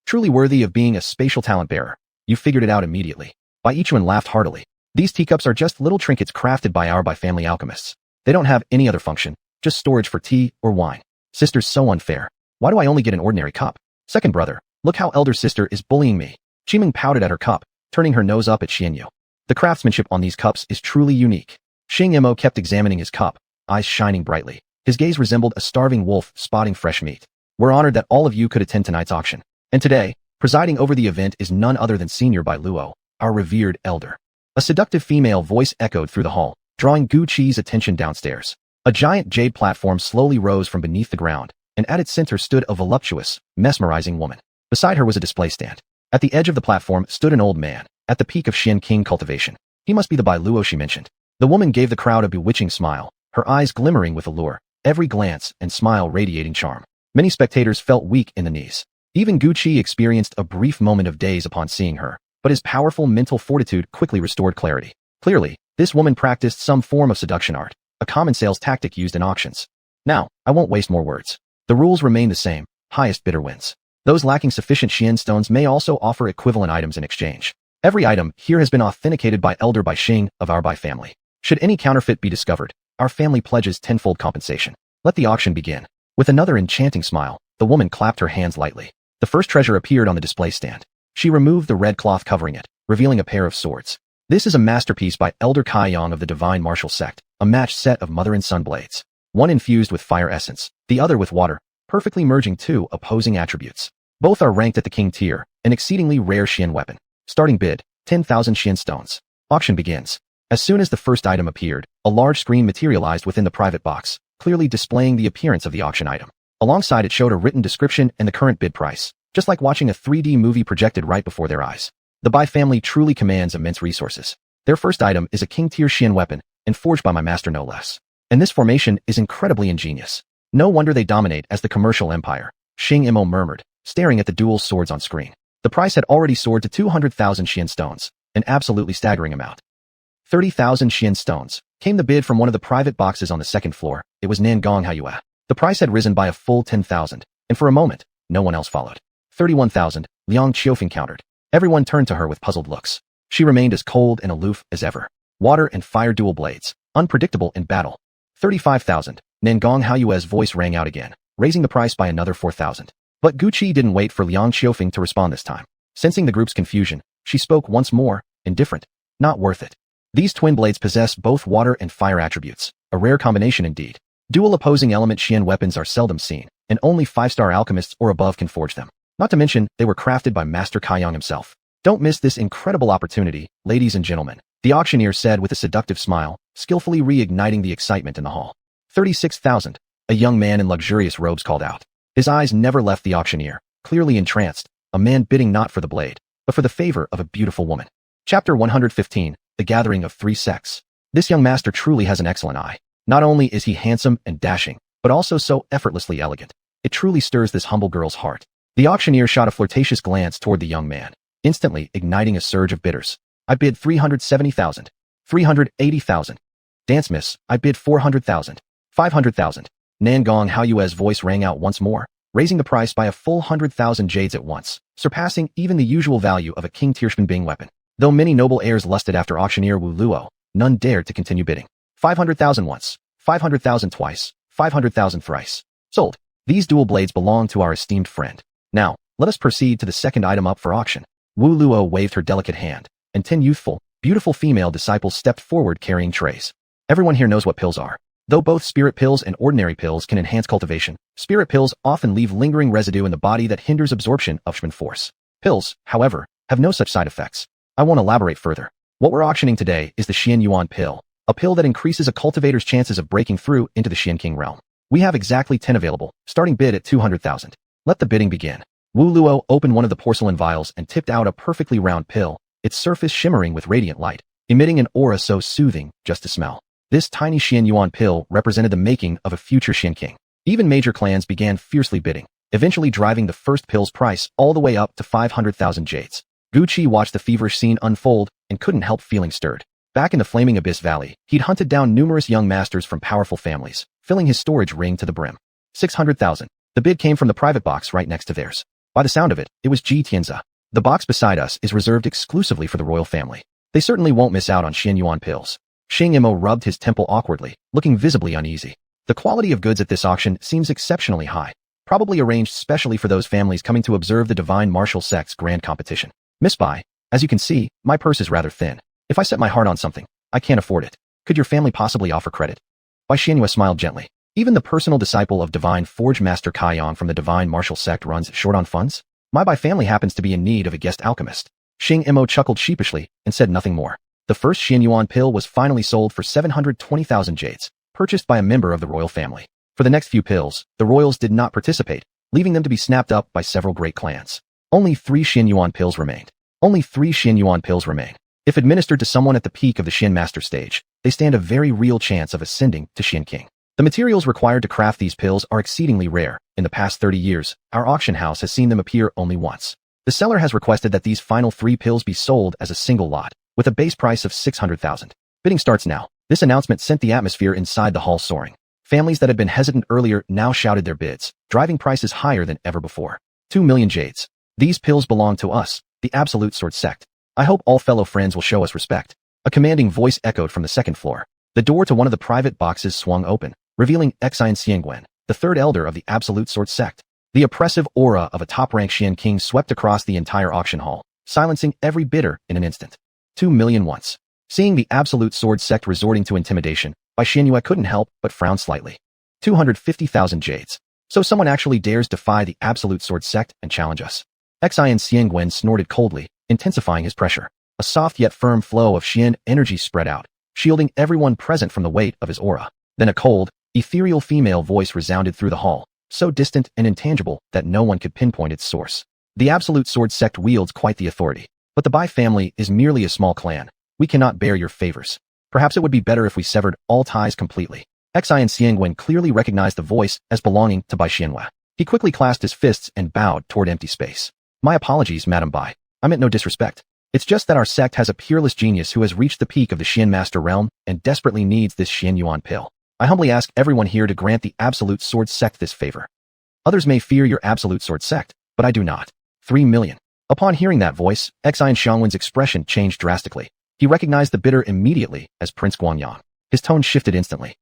Truly worthy of being a spatial talent bearer. You figured it out immediately. Bai Ichuan laughed heartily. These teacups are just little trinkets crafted by our family alchemists. They don't have any other function, just storage for tea or wine. Sister's so unfair. Why do I only get an ordinary cup? Second brother, look how elder sister is bullying me. Qiming pouted at her cup, turning her nose up at Xianyu. The craftsmanship on these cups is truly unique. Xing Mo kept examining his cup, eyes shining brightly. His gaze resembled a starving wolf spotting fresh meat. We're honored that all of you could attend tonight's auction. And today, presiding over the event is none other than Senior Bai Luo, our revered elder. A seductive female voice echoed through the hall, drawing Gu Qi's attention downstairs. A giant jade platform slowly rose from beneath the ground, and at its center stood a voluptuous, mesmerizing woman. Beside her was a display stand. At the edge of the platform stood an old man, at the peak of Shen King cultivation. He must be the Bai Luo she mentioned. The woman gave the crowd a bewitching smile, her eyes glimmering with allure, every glance and smile radiating charm. Many spectators felt weak in the knees. Even Gu Qi experienced a brief moment of daze upon seeing her, but his powerful mental fortitude quickly restored clarity. Clearly, this woman practiced some form of seduction art, a common sales tactic used in auctions. Now, I won't waste more words. The rules remain the same, highest bidder wins. Those lacking sufficient Xian stones may also offer equivalent items in exchange. Every item here has been authenticated by Elder Bai Xing of our Bai family. Should any counterfeit be discovered, our family pledges tenfold compensation. Let the auction begin. With another enchanting smile, the woman clapped her hands lightly. The first treasure appeared on the display stand. She removed the red cloth covering it, revealing a pair of swords. This is a masterpiece by Elder Kai Yang of the Divine Martial Sect, a matched set of mother and son blades. One infused with fire essence, the other with water, perfectly merging two opposing attributes. Both are ranked at the king tier, an exceedingly rare Xian weapon. Starting bid, 10,000 Xian stones. Auction begins. As soon as the first item appeared, a large screen materialized within the private box, clearly displaying the appearance of the auction item. Alongside it showed a written description and the current bid price, just like watching a 3D movie projected right before their eyes. The Bai family truly commands immense resources. Their first item is a king-tier Xian weapon, and forged by my master no less. And this formation is incredibly ingenious. No wonder they dominate as the commercial empire, Xing Mo murmured, staring at the dual swords on screen. The price had already soared to 200,000 Xian stones, an absolutely staggering amount. 30,000 Xian stones. Came the bid from one of the private boxes on the second floor. It was Nangong Haiyue. The price had risen by a full 10,000, and for a moment, no one else followed. 31,000, Liang Qiufeng countered. Everyone turned to her with puzzled looks. She remained as cold and aloof as ever. Water and fire dual blades, unpredictable in battle. 35,000, Nangong Haiyue's voice rang out again, raising the price by another 4,000. But Gu Qi didn't wait for Liang Qiufeng to respond this time. Sensing the group's confusion, she spoke once more, indifferent. Not worth it. These twin blades possess both water and fire attributes, a rare combination indeed. Dual opposing element Xian weapons are seldom seen, and only 5-star alchemists or above can forge them. Not to mention, they were crafted by Master Kaiyang himself. Don't miss this incredible opportunity, ladies and gentlemen, the auctioneer said with a seductive smile, skillfully reigniting the excitement in the hall. 36,000. A young man in luxurious robes called out. His eyes never left the auctioneer, clearly entranced, a man bidding not for the blade, but for the favor of a beautiful woman. Chapter 115, The Gathering of Three Sects. This young master truly has an excellent eye. Not only is he handsome and dashing, but also so effortlessly elegant. It truly stirs this humble girl's heart. The auctioneer shot a flirtatious glance toward the young man, instantly igniting a surge of bidders. I bid 370,000. 380,000. Dance miss, I bid 400,000. 500,000. Nangong Haoyue's voice rang out once more, raising the price by a full 100,000 jades at once, surpassing even the usual value of a King Tirschenbing weapon. Though many noble heirs lusted after auctioneer Wu Luo, none dared to continue bidding. 500,000 once, 500,000 twice, 500,000 thrice. Sold. These dual blades belong to our esteemed friend. Now, let us proceed to the second item up for auction. Wu Luo waved her delicate hand, and 10 youthful, beautiful female disciples stepped forward carrying trays. Everyone here knows what pills are. Though both spirit pills and ordinary pills can enhance cultivation, spirit pills often leave lingering residue in the body that hinders absorption of Shmen force. Pills, however, have no such side effects. I won't elaborate further. What we're auctioning today is the Xian Yuan pill, a pill that increases a cultivator's chances of breaking through into the Xian King realm. We have exactly 10 available, starting bid at 200,000. Let the bidding begin. Wu Luo opened one of the porcelain vials and tipped out a perfectly round pill, its surface shimmering with radiant light, emitting an aura so soothing just to smell. This tiny Xian Yuan pill represented the making of a future Xian King. Even major clans began fiercely bidding, eventually driving the first pill's price all the way up to 500,000 jades. Gucci watched the feverish scene unfold and couldn't help feeling stirred. Back in the Flaming Abyss Valley, he'd hunted down numerous young masters from powerful families, filling his storage ring to the brim. 600,000. The bid came from the private box right next to theirs. By the sound of it, it was Ji Tianza. The box beside us is reserved exclusively for the royal family. They certainly won't miss out on Xian Yuan pills. Xing Imo rubbed his temple awkwardly, looking visibly uneasy. The quality of goods at this auction seems exceptionally high, probably arranged specially for those families coming to observe the Divine Martial Sect's grand competition. Miss Bai, as you can see, my purse is rather thin. If I set my heart on something, I can't afford it. Could your family possibly offer credit? Bai Xianyue smiled gently. Even the personal disciple of Divine Forge Master Kaiyang from the Divine Martial Sect runs short on funds? My Bai family happens to be in need of a guest alchemist. Xing Imo chuckled sheepishly and said nothing more. The first Xian Yuan pill was finally sold for 720,000 jades, purchased by a member of the royal family. For the next few pills, the royals did not participate, leaving them to be snapped up by several great clans. Only 3 Xian Yuan pills remained. Only 3 Xian Yuan pills remain. If administered to someone at the peak of the Xian Master stage, they stand a very real chance of ascending to Xian King. The materials required to craft these pills are exceedingly rare. In the past 30 years, our auction house has seen them appear only once. The seller has requested that these final 3 pills be sold as a single lot, with a base price of 600,000. Bidding starts now. This announcement sent the atmosphere inside the hall soaring. Families that had been hesitant earlier now shouted their bids, driving prices higher than ever before. 2 million jades. These pills belong to us, the Absolute Sword Sect. I hope all fellow friends will show us respect. A commanding voice echoed from the second floor. The door to one of the private boxes swung open, revealing Xian Xiangwen, the third elder of the Absolute Sword Sect. The oppressive aura of a top-ranked Xian King swept across the entire auction hall, silencing every bidder in an instant. 2 million once. Seeing the Absolute Sword Sect resorting to intimidation, Bai Xianyue couldn't help but frown slightly. 250,000 jades. So someone actually dares defy the Absolute Sword Sect and challenge us. Xian Xiangwen snorted coldly, intensifying his pressure. A soft yet firm flow of Xian energy spread out, shielding everyone present from the weight of his aura. Then a cold, ethereal female voice resounded through the hall, so distant and intangible that no one could pinpoint its source. The Absolute Sword Sect wields quite the authority. But the Bai family is merely a small clan. We cannot bear your favors. Perhaps it would be better if we severed all ties completely. Xian Xiangwen clearly recognized the voice as belonging to Bai Xianyue. He quickly clasped his fists and bowed toward empty space. My apologies, Madam Bai. I meant no disrespect. It's just that our sect has a peerless genius who has reached the peak of the Xian Master realm and desperately needs this Xian Yuan pill. I humbly ask everyone here to grant the Absolute Sword Sect this favor. Others may fear your Absolute Sword Sect, but I do not. 3 million. Upon hearing that voice, Xian Xiangwen's expression changed drastically. He recognized the bidder immediately as Prince Guangyang. His tone shifted instantly.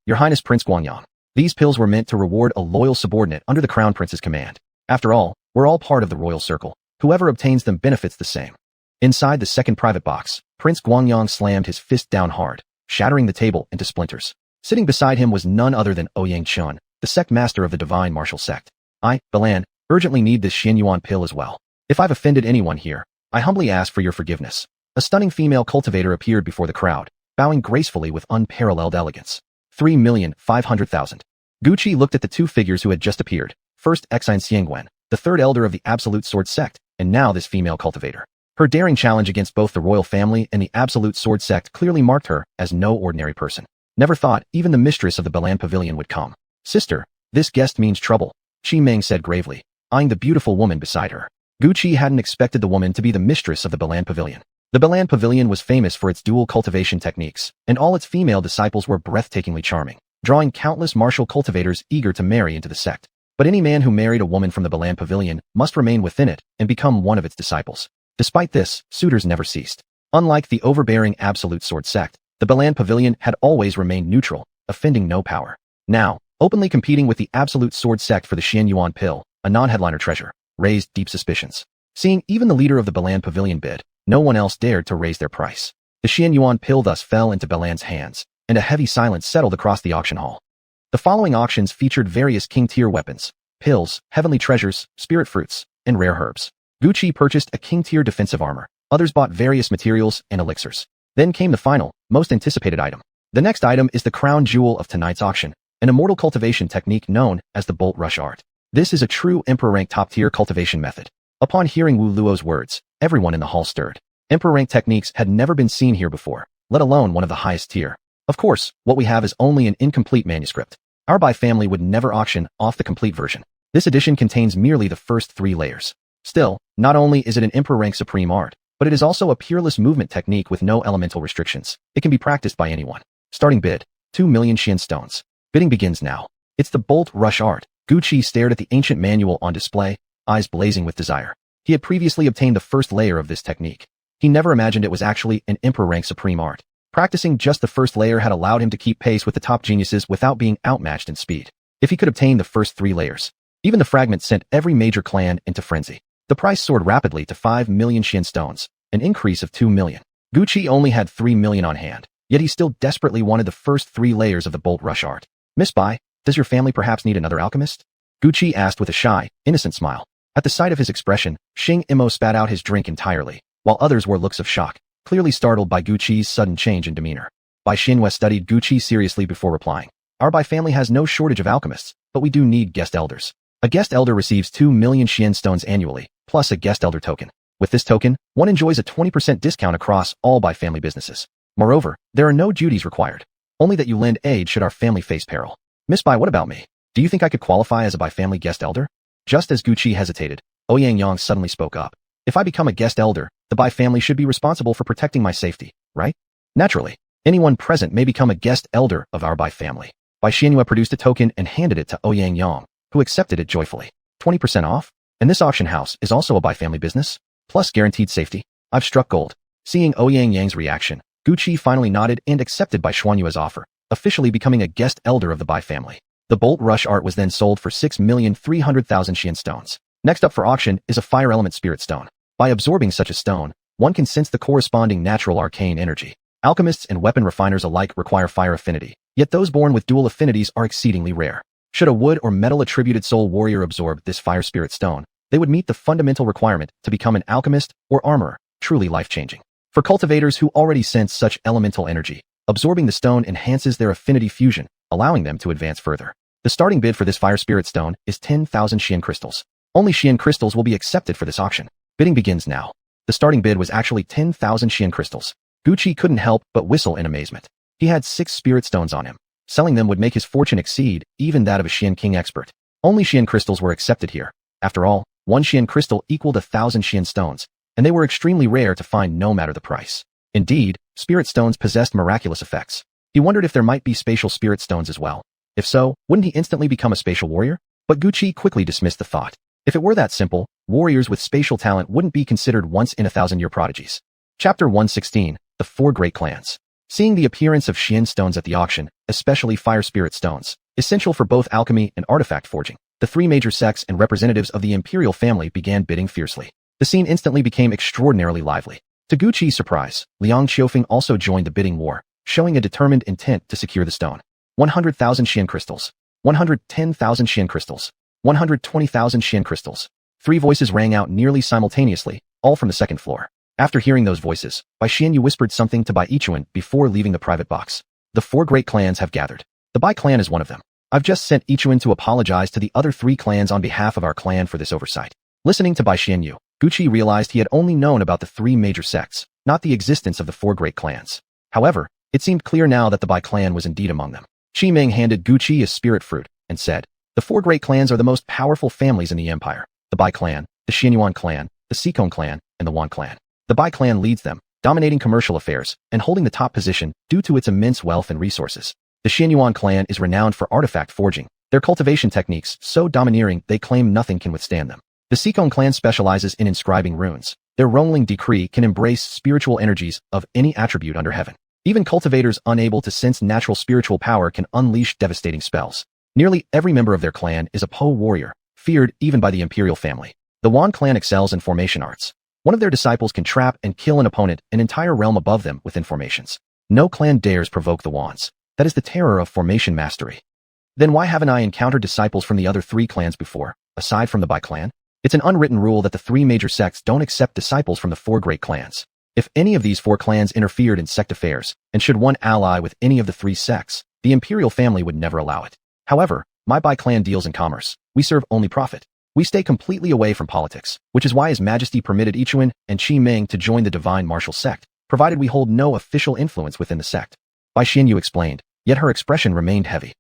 Your Highness Prince Guangyang. These pills were meant to reward a loyal subordinate under the Crown Prince's command. After all, we're all part of the royal circle. Whoever obtains them benefits the same. Inside the second private box, Prince Guangyang slammed his fist down hard, shattering the table into splinters. Sitting beside him was none other than Ouyang Chun, the sect master of the divine martial sect. I, Balan, urgently need this Xian Yuan pill as well. If I've offended anyone here, I humbly ask for your forgiveness. A stunning female cultivator appeared before the crowd, bowing gracefully with unparalleled elegance. 3,500,000. Gucci looked at the two figures who had just appeared. First Exine Xiangwen, the third elder of the Absolute Sword sect, and now this female cultivator. Her daring challenge against both the royal family and the Absolute Sword sect clearly marked her as no ordinary person. Never thought even the mistress of the Balan Pavilion would come. Sister, this guest means trouble, Qi Meng said gravely, eyeing the beautiful woman beside her. Gucci hadn't expected the woman to be the mistress of the Balan Pavilion. The Balan Pavilion was famous for its dual cultivation techniques, and all its female disciples were breathtakingly charming, drawing countless martial cultivators eager to marry into the sect. But any man who married a woman from the Balan Pavilion must remain within it and become one of its disciples. Despite this, suitors never ceased. Unlike the overbearing Absolute Sword sect, the Balan Pavilion had always remained neutral, offending no power. Now, openly competing with the Absolute Sword sect for the Xian Yuan pill, a non-headliner treasure, raised deep suspicions. Seeing even the leader of the Balan Pavilion bid, no one else dared to raise their price. The Xian Yuan pill thus fell into Balan's hands, and a heavy silence settled across the auction hall. The following auctions featured various king-tier weapons, pills, heavenly treasures, spirit fruits, and rare herbs. Gucci purchased a king-tier defensive armor. Others bought various materials and elixirs. Then came the final, most anticipated item. The next item is the crown jewel of tonight's auction, an immortal cultivation technique known as the Bolt Rush art. This is a true Emperor-rank top-tier cultivation method. Upon hearing Wu Luo's words, everyone in the hall stirred. Emperor-rank techniques had never been seen here before, let alone one of the highest tier. Of course, what we have is only an incomplete manuscript. Our Bai family would never auction off the complete version. This edition contains merely the first 3 layers. Still, not only is it an Emperor-rank supreme art, but it is also a peerless movement technique with no elemental restrictions. It can be practiced by anyone. Starting bid, 2 million Xian stones. Bidding begins now. It's the Bolt Rush art. Gucci stared at the ancient manual on display, eyes blazing with desire. He had previously obtained the first layer of this technique. He never imagined it was actually an Emperor-rank supreme art. Practicing just the first layer had allowed him to keep pace with the top geniuses without being outmatched in speed. If he could obtain the first 3 layers, even the fragment sent every major clan into frenzy. The price soared rapidly to 5 million Xian stones, an increase of 2 million. Gucci only had 3 million on hand, yet he still desperately wanted the first 3 layers of the Bolt Rush art. Miss Bai, does your family perhaps need another alchemist? Gucci asked with a shy, innocent smile. At the sight of his expression, Xing Imo spat out his drink entirely, while others wore looks of shock, clearly startled by Gucci's sudden change in demeanor. Bai Xinhua studied Gucci seriously before replying. Our Bai family has no shortage of alchemists, but we do need guest elders. A guest elder receives 2 million Xian stones annually, plus a guest elder token. With this token, one enjoys a 20% discount across all Bai family businesses. Moreover, there are no duties required. Only that you lend aid should our family face peril. Miss Bai, what about me? Do you think I could qualify as a Bai family guest elder? Just as Gucci hesitated, Ouyang Yang suddenly spoke up. If I become a guest elder, the Bai family should be responsible for protecting my safety, right? Naturally, anyone present may become a guest elder of our Bai family. Bai Xianhua produced a token and handed it to Ouyang Yang, who accepted it joyfully. 20% off? And this auction house is also a Bai family business? Plus guaranteed safety? I've struck gold. Seeing Ouyang Yang's reaction, Gucci finally nodded and accepted Bai Xuanyua's offer, officially becoming a guest elder of the Bai family. The Bolt Rush art was then sold for 6,300,000 Xian stones. Next up for auction is a fire element spirit stone. By absorbing such a stone, one can sense the corresponding natural arcane energy. Alchemists and weapon refiners alike require fire affinity, yet those born with dual affinities are exceedingly rare. Should a wood or metal attributed soul warrior absorb this fire spirit stone, they would meet the fundamental requirement to become an alchemist or armorer, truly life-changing. For cultivators who already sense such elemental energy, absorbing the stone enhances their affinity fusion, allowing them to advance further. The starting bid for this fire spirit stone is 10,000 Xian crystals. Only Xian crystals will be accepted for this auction. Bidding begins now. The starting bid was actually 10,000 Xian crystals. Gucci couldn't help but whistle in amazement. He had 6 spirit stones on him. Selling them would make his fortune exceed even that of a Xian king expert. Only Xian crystals were accepted here. After all, 1 Xian crystal equaled 1,000 Xian stones, and they were extremely rare to find no matter the price. Indeed, spirit stones possessed miraculous effects. He wondered if there might be spatial spirit stones as well. If so, wouldn't he instantly become a spatial warrior? But Gucci quickly dismissed the thought. If it were that simple, warriors with spatial talent wouldn't be considered once-in-a-thousand-year prodigies. Chapter 116, The 4 Great Clans. Seeing the appearance of Xian stones at the auction, especially fire spirit stones, essential for both alchemy and artifact forging, the 3 major sects and representatives of the imperial family began bidding fiercely. The scene instantly became extraordinarily lively. To Gu Qi's surprise, Liang Qiufeng also joined the bidding war, showing a determined intent to secure the stone. 100,000 Xian crystals. 110,000 Xian crystals. 120,000 Xian crystals. 3 voices rang out nearly simultaneously, all from the second floor. After hearing those voices, Bai Xianyu whispered something to Bai Yichuan before leaving the private box. The 4 great clans have gathered. The Bai clan is one of them. I've just sent Yichuan to apologize to the other 3 clans on behalf of our clan for this oversight. Listening to Bai Xianyu, Gu Qi realized he had only known about the 3 major sects, not the existence of the 4 great clans. However, it seemed clear now that the Bai clan was indeed among them. Qi Ming handed Gu Qi a spirit fruit and said, "The 4 great clans are the most powerful families in the empire. The Bai clan, the Xianyuan clan, the Sikong clan, and the Wan clan. The Bai clan leads them, dominating commercial affairs and holding the top position due to its immense wealth and resources. The Xianyuan clan is renowned for artifact forging, their cultivation techniques so domineering they claim nothing can withstand them. The Sikong clan specializes in inscribing runes. Their Rongling decree can embrace spiritual energies of any attribute under heaven. Even cultivators unable to sense natural spiritual power can unleash devastating spells. Nearly every member of their clan is a Po warrior, feared even by the imperial family. The Wan clan excels in formation arts. One of their disciples can trap and kill an opponent an entire realm above them with formations. No clan dares provoke the Wans. That is the terror of formation mastery. Then why haven't I encountered disciples from the other 3 clans before, aside from the Bai clan? It's an unwritten rule that the 3 major sects don't accept disciples from the 4 great clans. If any of these 4 clans interfered in sect affairs, and should one ally with any of the 3 sects, the imperial family would never allow it. However, my Bai clan deals in commerce. We serve only profit. We stay completely away from politics, which is why His Majesty permitted Yichuan and Qi Ming to join the Divine Martial Sect, provided we hold no official influence within the sect. Bai Xianyu explained, yet her expression remained heavy.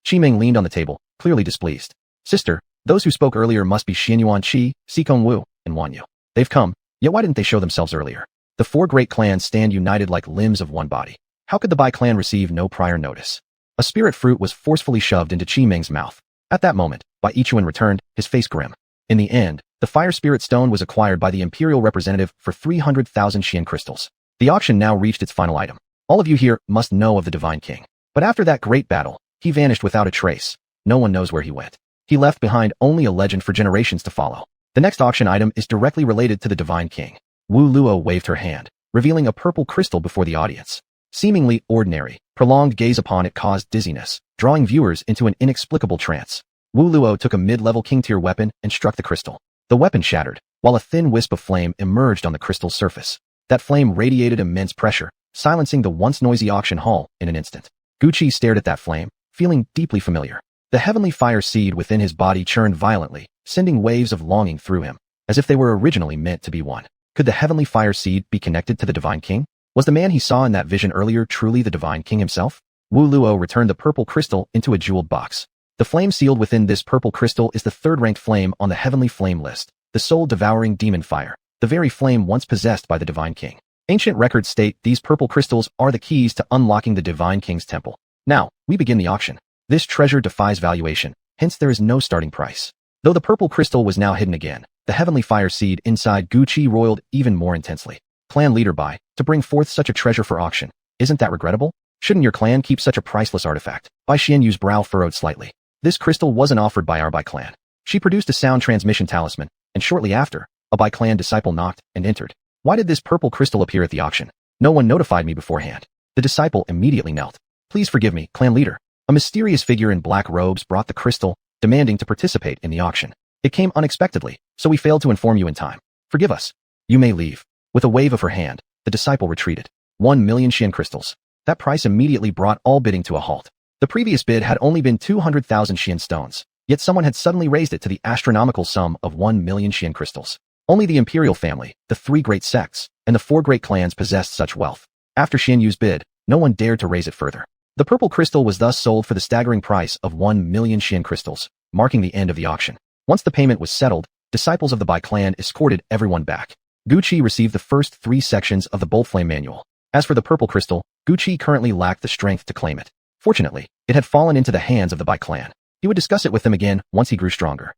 Qi Ming leaned on the table, clearly displeased. Sister, those who spoke earlier must be Xianyuan Qi, Sikong Wu, and Wan Yu. They've come, yet why didn't they show themselves earlier? The 4 great clans stand united like limbs of one body. How could the Bai clan receive no prior notice? A spirit fruit was forcefully shoved into Qi Ming's mouth. At that moment, Bai Yichuan returned, his face grim. In the end, the fire spirit stone was acquired by the imperial representative for 300,000 Xian crystals. The auction now reached its final item. All of you here must know of the Divine King. But after that great battle, he vanished without a trace. No one knows where he went. He left behind only a legend for generations to follow. The next auction item is directly related to the Divine King. Wu Luo waved her hand, revealing a purple crystal before the audience. Seemingly ordinary, prolonged gaze upon it caused dizziness, drawing viewers into an inexplicable trance. Wu Luo took a mid-level king-tier weapon and struck the crystal. The weapon shattered, while a thin wisp of flame emerged on the crystal's surface. That flame radiated immense pressure, silencing the once noisy auction hall in an instant. Gu Qi stared at that flame, feeling deeply familiar. The heavenly fire seed within his body churned violently, sending waves of longing through him, as if they were originally meant to be one. Could the heavenly fire seed be connected to the Divine King? Was the man he saw in that vision earlier truly the Divine King himself? Wu Luo returned the purple crystal into a jeweled box. The flame sealed within this purple crystal is the 3rd-ranked flame on the heavenly flame list, the soul-devouring demon fire, the very flame once possessed by the Divine King. Ancient records state these purple crystals are the keys to unlocking the Divine King's temple. Now, we begin the auction. This treasure defies valuation, hence there is no starting price. Though the purple crystal was now hidden again, the heavenly fire seed inside Gu Qi roiled even more intensely. Clan leader Bai, to bring forth such a treasure for auction, isn't that regrettable? Shouldn't your clan keep such a priceless artifact? Bai Xianyu's brow furrowed slightly. This crystal wasn't offered by our Bai clan. She produced a sound transmission talisman, and shortly after, a Bai clan disciple knocked and entered. Why did this purple crystal appear at the auction? No one notified me beforehand. The disciple immediately knelt. Please forgive me, clan leader. A mysterious figure in black robes brought the crystal, demanding to participate in the auction. It came unexpectedly, so we failed to inform you in time. Forgive us. You may leave. With a wave of her hand, the disciple retreated. 1 million Xian crystals. That price immediately brought all bidding to a halt. The previous bid had only been 200,000 Xian stones, yet someone had suddenly raised it to the astronomical sum of 1 million Xian crystals. Only the imperial family, the 3 great sects, and the 4 great clans possessed such wealth. After Xianyu's bid, no one dared to raise it further. The purple crystal was thus sold for the staggering price of 1 million Xian crystals, marking the end of the auction. Once the payment was settled, disciples of the Bai clan escorted everyone back. Gu Qi received the first 3 sections of the Bold Flame manual. As for the purple crystal, Gu Qi currently lacked the strength to claim it. Fortunately, it had fallen into the hands of the Bai clan. He would discuss it with them again once he grew stronger.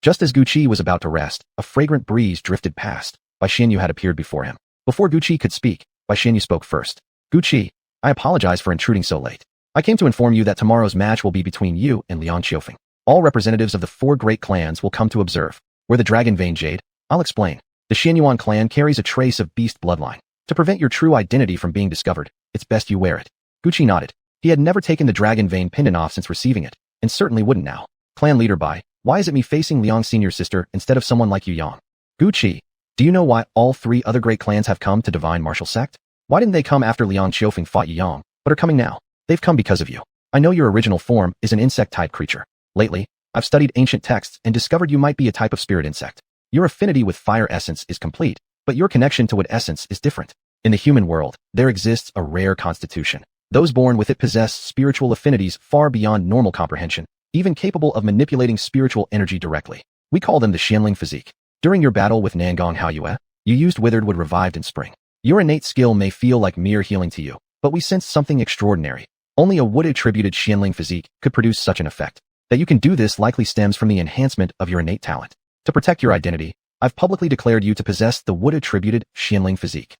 Just as Gu Qi was about to rest, a fragrant breeze drifted past. Bai Xianyu had appeared before him. Before Gu Qi could speak, Bai Xianyu spoke first. Gu Qi, I apologize for intruding so late. I came to inform you that tomorrow's match will be between you and Liang Qiufeng. All representatives of the 4 great clans will come to observe. Where the dragon vein jade, I'll explain. The Xianyuan clan carries a trace of beast bloodline. To prevent your true identity from being discovered, it's best you wear it. Gucci nodded. He had never taken the dragon vein pendant off since receiving it, and certainly wouldn't now. Clan leader Bai, why is it me facing Liang's senior sister instead of someone like Yu Yang? Gucci, do you know why all 3 other great clans have come to divine martial sect? Why didn't they come after Liang Qiufeng fought Yu Yang, but are coming now? They've come because of you. I know your original form is an insect-type creature. Lately, I've studied ancient texts and discovered you might be a type of spirit insect. Your affinity with fire essence is complete, but your connection to wood essence is different. In the human world, there exists a rare constitution. Those born with it possess spiritual affinities far beyond normal comprehension, even capable of manipulating spiritual energy directly. We call them the Xianling physique. During your battle with Nangong Haoyue, you used withered wood revived in spring. Your innate skill may feel like mere healing to you, but we sense something extraordinary. Only a wood-attributed Xianling physique could produce such an effect. That you can do this likely stems from the enhancement of your innate talent. To protect your identity, I've publicly declared you to possess the wood-attributed Xianling physique.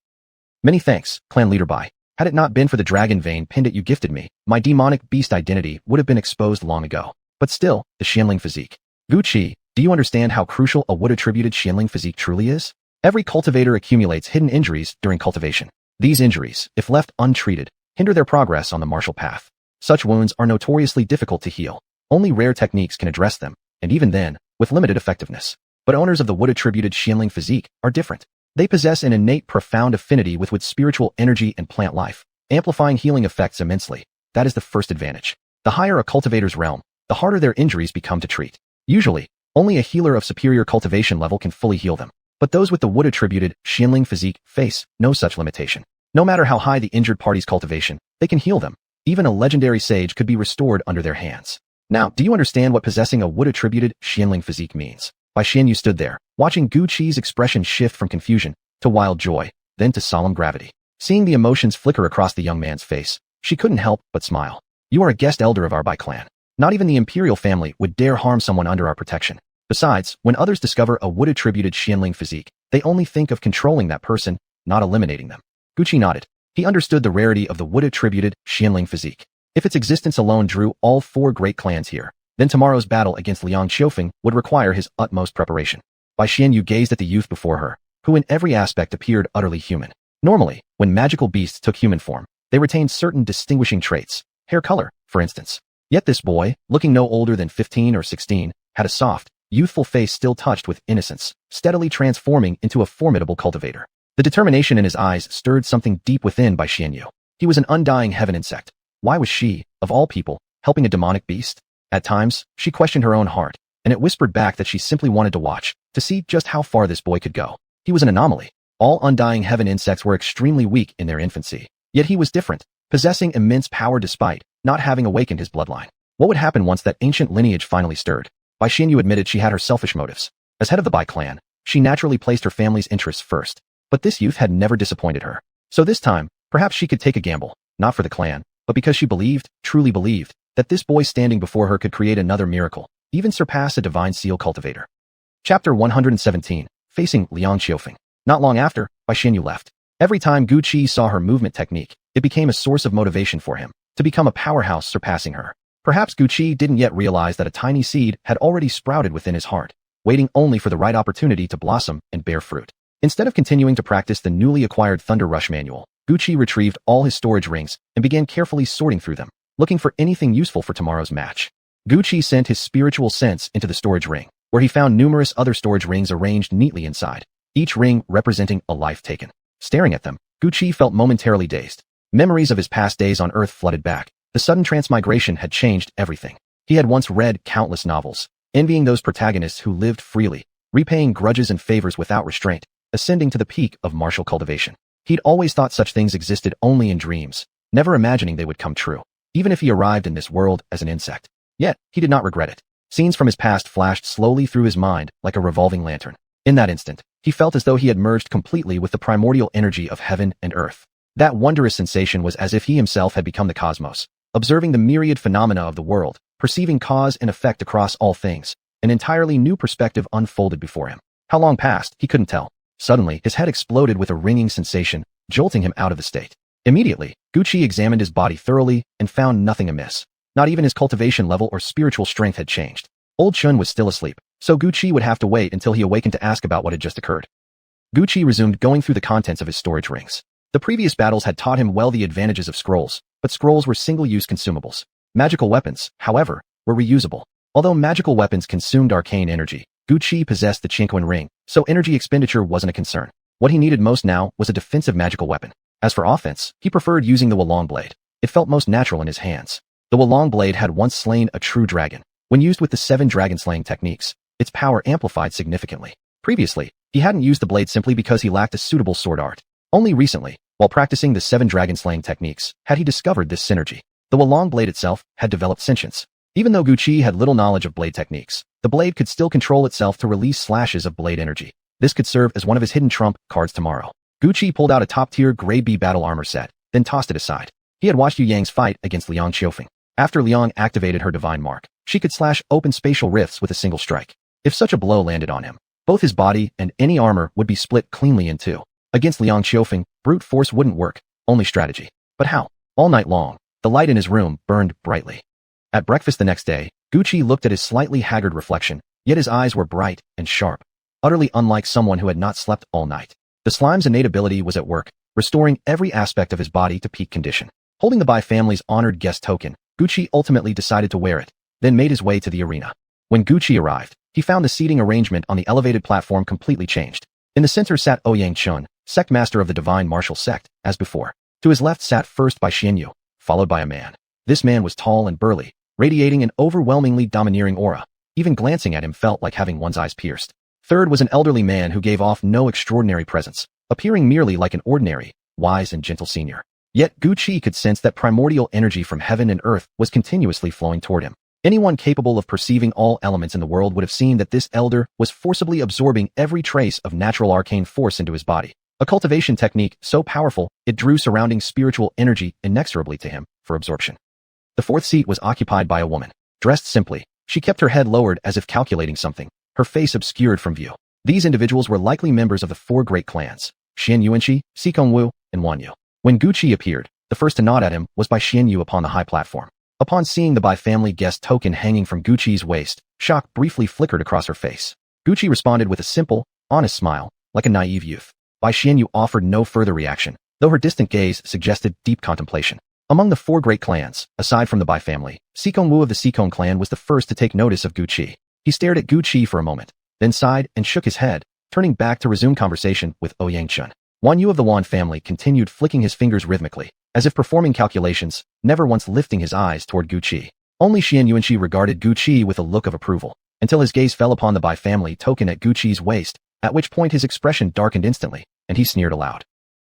Many thanks, Clan Leader Bai. Had it not been for the dragon vein pendant you gifted me, my demonic beast identity would have been exposed long ago. But still, the Xianling physique. Gucci, do you understand how crucial a wood-attributed Xianling physique truly is? Every cultivator accumulates hidden injuries during cultivation. These injuries, if left untreated, hinder their progress on the martial path. Such wounds are notoriously difficult to heal. Only rare techniques can address them, and even then, with limited effectiveness. But owners of the wood-attributed Xianling physique are different. They possess an innate profound affinity with wood's spiritual energy and plant life, amplifying healing effects immensely. That is the first advantage. The higher a cultivator's realm, the harder their injuries become to treat. Usually, only a healer of superior cultivation level can fully heal them. But those with the wood-attributed Xianling physique face no such limitation. No matter how high the injured party's cultivation, they can heal them. Even a legendary sage could be restored under their hands. Now, do you understand what possessing a wood-attributed Xianling physique means? Bai Xianyu stood there, watching Guqi's expression shift from confusion to wild joy, then to solemn gravity. Seeing the emotions flicker across the young man's face, she couldn't help but smile. You are a guest elder of our Bai clan. Not even the imperial family would dare harm someone under our protection. Besides, when others discover a wood-attributed Xianling physique, they only think of controlling that person, not eliminating them. Guqi nodded. He understood the rarity of the wood-attributed Xianling physique. If its existence alone drew all 4 great clans here, then tomorrow's battle against Liang Qiufeng would require his utmost preparation. Bai Xianyu gazed at the youth before her, who in every aspect appeared utterly human. Normally, when magical beasts took human form, they retained certain distinguishing traits, hair color, for instance. Yet this boy, looking no older than 15 or 16, had a soft, youthful face still touched with innocence, steadily transforming into a formidable cultivator. The determination in his eyes stirred something deep within Bai Xianyu. He was an undying heaven insect. Why was she, of all people, helping a demonic beast? At times, she questioned her own heart, and it whispered back that she simply wanted to watch, to see just how far this boy could go. He was an anomaly. All undying heaven insects were extremely weak in their infancy. Yet he was different, possessing immense power despite not having awakened his bloodline. What would happen once that ancient lineage finally stirred? Bai Xianyu admitted she had her selfish motives. As head of the Bai clan, she naturally placed her family's interests first. But this youth had never disappointed her. So this time, perhaps she could take a gamble, not for the clan, but because she believed, truly believed, that this boy standing before her could create another miracle, even surpass a divine seal cultivator. Chapter 117, Facing Liang Qiufeng. Not long after, Bai Xianyu left. Every time Guqi saw her movement technique, it became a source of motivation for him, to become a powerhouse surpassing her. Perhaps Guqi didn't yet realize that a tiny seed had already sprouted within his heart, waiting only for the right opportunity to blossom and bear fruit. Instead of continuing to practice the newly acquired Thunder Rush manual, Guqi retrieved all his storage rings and began carefully sorting through them, looking for anything useful for tomorrow's match. Guqi sent his spiritual sense into the storage ring, where he found numerous other storage rings arranged neatly inside, each ring representing a life taken. Staring at them, Guqi felt momentarily dazed. Memories of his past days on Earth flooded back. The sudden transmigration had changed everything. He had once read countless novels, envying those protagonists who lived freely, repaying grudges and favors without restraint, ascending to the peak of martial cultivation. He'd always thought such things existed only in dreams, never imagining they would come true, even if he arrived in this world as an insect. Yet, he did not regret it. Scenes from his past flashed slowly through his mind like a revolving lantern. In that instant, he felt as though he had merged completely with the primordial energy of heaven and earth. That wondrous sensation was as if he himself had become the cosmos, observing the myriad phenomena of the world, perceiving cause and effect across all things. An entirely new perspective unfolded before him. How long passed, he couldn't tell. Suddenly, his head exploded with a ringing sensation, jolting him out of the state. Immediately, Guqi examined his body thoroughly and found nothing amiss. Not even his cultivation level or spiritual strength had changed. Old Chun was still asleep, so Guqi would have to wait until he awakened to ask about what had just occurred. Guqi resumed going through the contents of his storage rings. The previous battles had taught him well the advantages of scrolls, but scrolls were single-use consumables. Magical weapons, however, were reusable. Although magical weapons consumed arcane energy, Gu Qi possessed the Qingquan ring, so energy expenditure wasn't a concern. What he needed most now was a defensive magical weapon. As for offense, he preferred using the Wulong blade. It felt most natural in his hands. The Wulong blade had once slain a true dragon. When used with the 7 dragon-slaying techniques, its power amplified significantly. Previously, he hadn't used the blade simply because he lacked a suitable sword art. Only recently, while practicing the 7 dragon-slaying techniques, had he discovered this synergy. The Wulong blade itself had developed sentience. Even though Gu Qi had little knowledge of blade techniques, the blade could still control itself to release slashes of blade energy. This could serve as one of his hidden trump cards tomorrow. Gu Qi pulled out a top-tier Grade B battle armor set, then tossed it aside. He had watched Yu Yang's fight against Liang Qiufeng. After Liang activated her divine mark, she could slash open spatial rifts with a single strike. If such a blow landed on him, both his body and any armor would be split cleanly in two. Against Liang Qiufeng, brute force wouldn't work, only strategy. But how? All night long, the light in his room burned brightly. At breakfast the next day, Gu Qi looked at his slightly haggard reflection, yet his eyes were bright and sharp, utterly unlike someone who had not slept all night. The slime's innate ability was at work, restoring every aspect of his body to peak condition. Holding the Bai family's honored guest token, Gu Qi ultimately decided to wear it, then made his way to the arena. When Gu Qi arrived, he found the seating arrangement on the elevated platform completely changed. In the center sat Ouyang Chun, sect master of the divine martial sect, as before. To his left sat first Bai Xianyu, followed by a man. This man was tall and burly, radiating an overwhelmingly domineering aura. Even glancing at him felt like having one's eyes pierced. Third was an elderly man who gave off no extraordinary presence, appearing merely like an ordinary, wise and gentle senior. Yet Gu Qi could sense that primordial energy from heaven and earth was continuously flowing toward him. Anyone capable of perceiving all elements in the world would have seen that this elder was forcibly absorbing every trace of natural arcane force into his body. A cultivation technique so powerful, it drew surrounding spiritual energy inexorably to him for absorption. The fourth seat was occupied by a woman. Dressed simply, she kept her head lowered as if calculating something, her face obscured from view. These individuals were likely members of the 4 great clans, Xian Yuanqi, Xikong Wu, and Wan Yu. When Gu Qi appeared, the first to nod at him was Bai Xianyu upon the high platform. Upon seeing the Bai family guest token hanging from Gu Qi's waist, shock briefly flickered across her face. Gu Qi responded with a simple, honest smile, like a naive youth. Bai Xianyu offered no further reaction, though her distant gaze suggested deep contemplation. Among the 4 great clans, aside from the Bai family, Xikong Wu of the Xikong clan was the first to take notice of Gu Qi. He stared at Gu Qi for a moment, then sighed and shook his head, turning back to resume conversation with Ouyang Chun. Wan Yu of the Wan family continued flicking his fingers rhythmically, as if performing calculations, never once lifting his eyes toward Gu Qi. Only Xian Yuanqi regarded Gu Qi with a look of approval, until his gaze fell upon the Bai family token at Gu Qi's waist, at which point his expression darkened instantly, and he sneered aloud.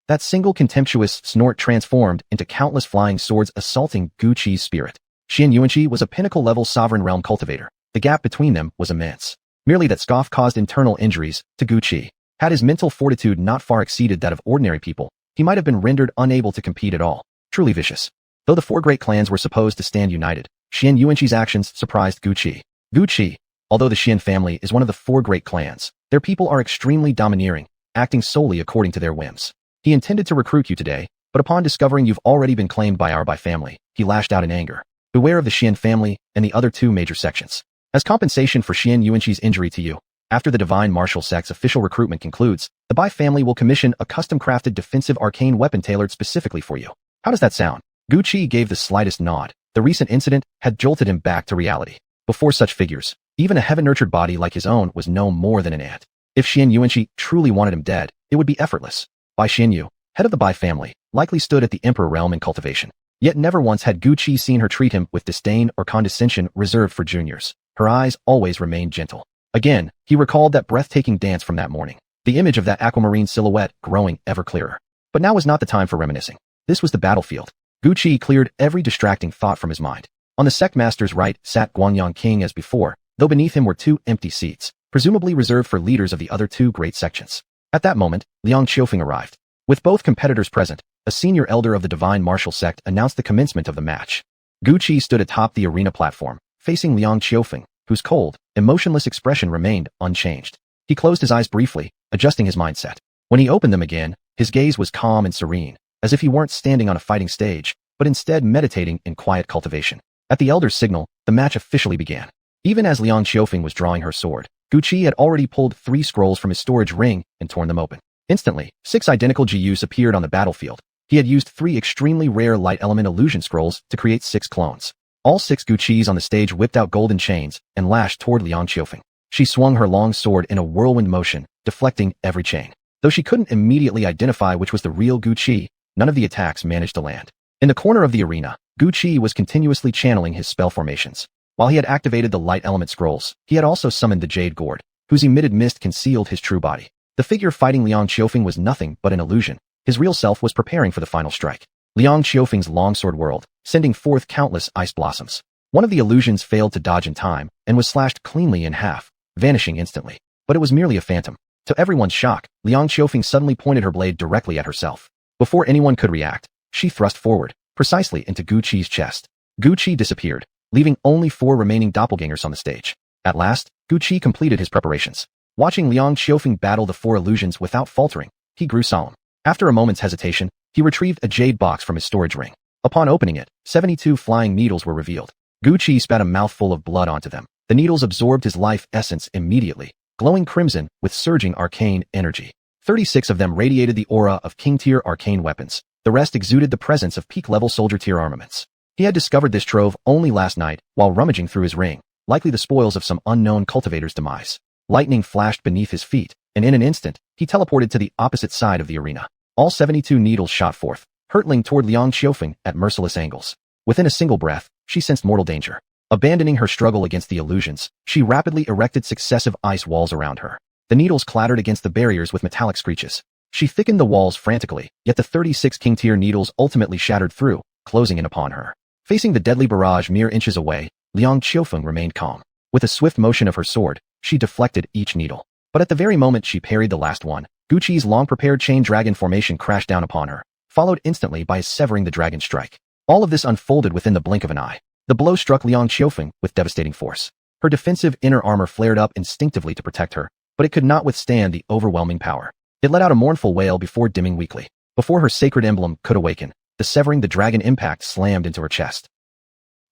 That single contemptuous snort transformed into countless flying swords assaulting Gu Qi's spirit. Xian Yuanqi was a pinnacle-level sovereign realm cultivator. The gap between them was immense. Merely that scoff caused internal injuries to Gu Qi. Had his mental fortitude not far exceeded that of ordinary people, he might have been rendered unable to compete at all. Truly vicious. Though the 4 great clans were supposed to stand united, Xian Yuanqi's actions surprised Gu Qi. Gu Qi, although the Xian family is one of the 4 great clans, their people are extremely domineering, acting solely according to their whims. He intended to recruit you today, but upon discovering you've already been claimed by our Bai family, he lashed out in anger. Beware of the Xian family and the other 2 major sections. As compensation for Xian Yuanqi's injury to you, after the Divine Martial Sect's official recruitment concludes, the Bai family will commission a custom-crafted defensive arcane weapon tailored specifically for you. How does that sound? Gu Qi gave the slightest nod. The recent incident had jolted him back to reality. Before such figures, even a heaven-nurtured body like his own was no more than an ant. If Xian Yuanqi truly wanted him dead, it would be effortless. Bai Xianyu, head of the Bai family, likely stood at the emperor realm in cultivation. Yet never once had Gu Qi seen her treat him with disdain or condescension reserved for juniors. Her eyes always remained gentle. Again, he recalled that breathtaking dance from that morning, the image of that aquamarine silhouette growing ever clearer. But now was not the time for reminiscing. This was the battlefield. Gu Qi cleared every distracting thought from his mind. On the sect master's right sat Guangyang King as before, though beneath him were 2 empty seats, presumably reserved for leaders of the other 2 great sections. At that moment, Liang Qiufeng arrived. With both competitors present, a senior elder of the Divine Martial Sect announced the commencement of the match. Gu Qi stood atop the arena platform, facing Liang Qiufeng, whose cold, emotionless expression remained unchanged. He closed his eyes briefly, adjusting his mindset. When he opened them again, his gaze was calm and serene, as if he weren't standing on a fighting stage, but instead meditating in quiet cultivation. At the elder's signal, the match officially began. Even as Liang Qiufeng was drawing her sword, Gu Qi had already pulled 3 scrolls from his storage ring and torn them open. Instantly, 6 identical GUs appeared on the battlefield. He had used 3 extremely rare light element illusion scrolls to create 6 clones. All 6 Guqis on the stage whipped out golden chains and lashed toward Liang Qiufeng. She swung her long sword in a whirlwind motion, deflecting every chain. Though she couldn't immediately identify which was the real Guqi, none of the attacks managed to land. In the corner of the arena, Guqi was continuously channeling his spell formations. While he had activated the light element scrolls, he had also summoned the Jade Gourd, whose emitted mist concealed his true body. The figure fighting Liang Qiufeng was nothing but an illusion. His real self was preparing for the final strike. Liang Qiufeng's longsword whirled, sending forth countless ice blossoms. One of the illusions failed to dodge in time and was slashed cleanly in half, vanishing instantly. But it was merely a phantom. To everyone's shock, Liang Qiufeng suddenly pointed her blade directly at herself. Before anyone could react, she thrust forward, precisely into Guqi's chest. Guqi disappeared, leaving only 4 remaining doppelgangers on the stage. At last, Guqi completed his preparations. Watching Liang Qiufeng battle the 4 illusions without faltering, he grew solemn. After a moment's hesitation, he retrieved a jade box from his storage ring. Upon opening it, 72 flying needles were revealed. Guqi spat a mouthful of blood onto them. The needles absorbed his life essence immediately, glowing crimson with surging arcane energy. 36 of them radiated the aura of king-tier arcane weapons. The rest exuded the presence of peak-level soldier-tier armaments. He had discovered this trove only last night while rummaging through his ring, likely the spoils of some unknown cultivator's demise. Lightning flashed beneath his feet, and in an instant, he teleported to the opposite side of the arena. All 72 needles shot forth, hurtling toward Liang Qiufeng at merciless angles. Within a single breath, she sensed mortal danger. Abandoning her struggle against the illusions, she rapidly erected successive ice walls around her. The needles clattered against the barriers with metallic screeches. She thickened the walls frantically, yet the 36 king-tier needles ultimately shattered through, closing in upon her. Facing the deadly barrage mere inches away, Liang Qiufeng remained calm. With a swift motion of her sword, she deflected each needle. But at the very moment she parried the last one, Guqi's long-prepared chain dragon formation crashed down upon her, followed instantly by his severing the dragon strike. All of this unfolded within the blink of an eye. The blow struck Liang Qiufeng with devastating force. Her defensive inner armor flared up instinctively to protect her, but it could not withstand the overwhelming power. It let out a mournful wail before dimming weakly. Before her sacred emblem could awaken, the severing the dragon impact slammed into her chest.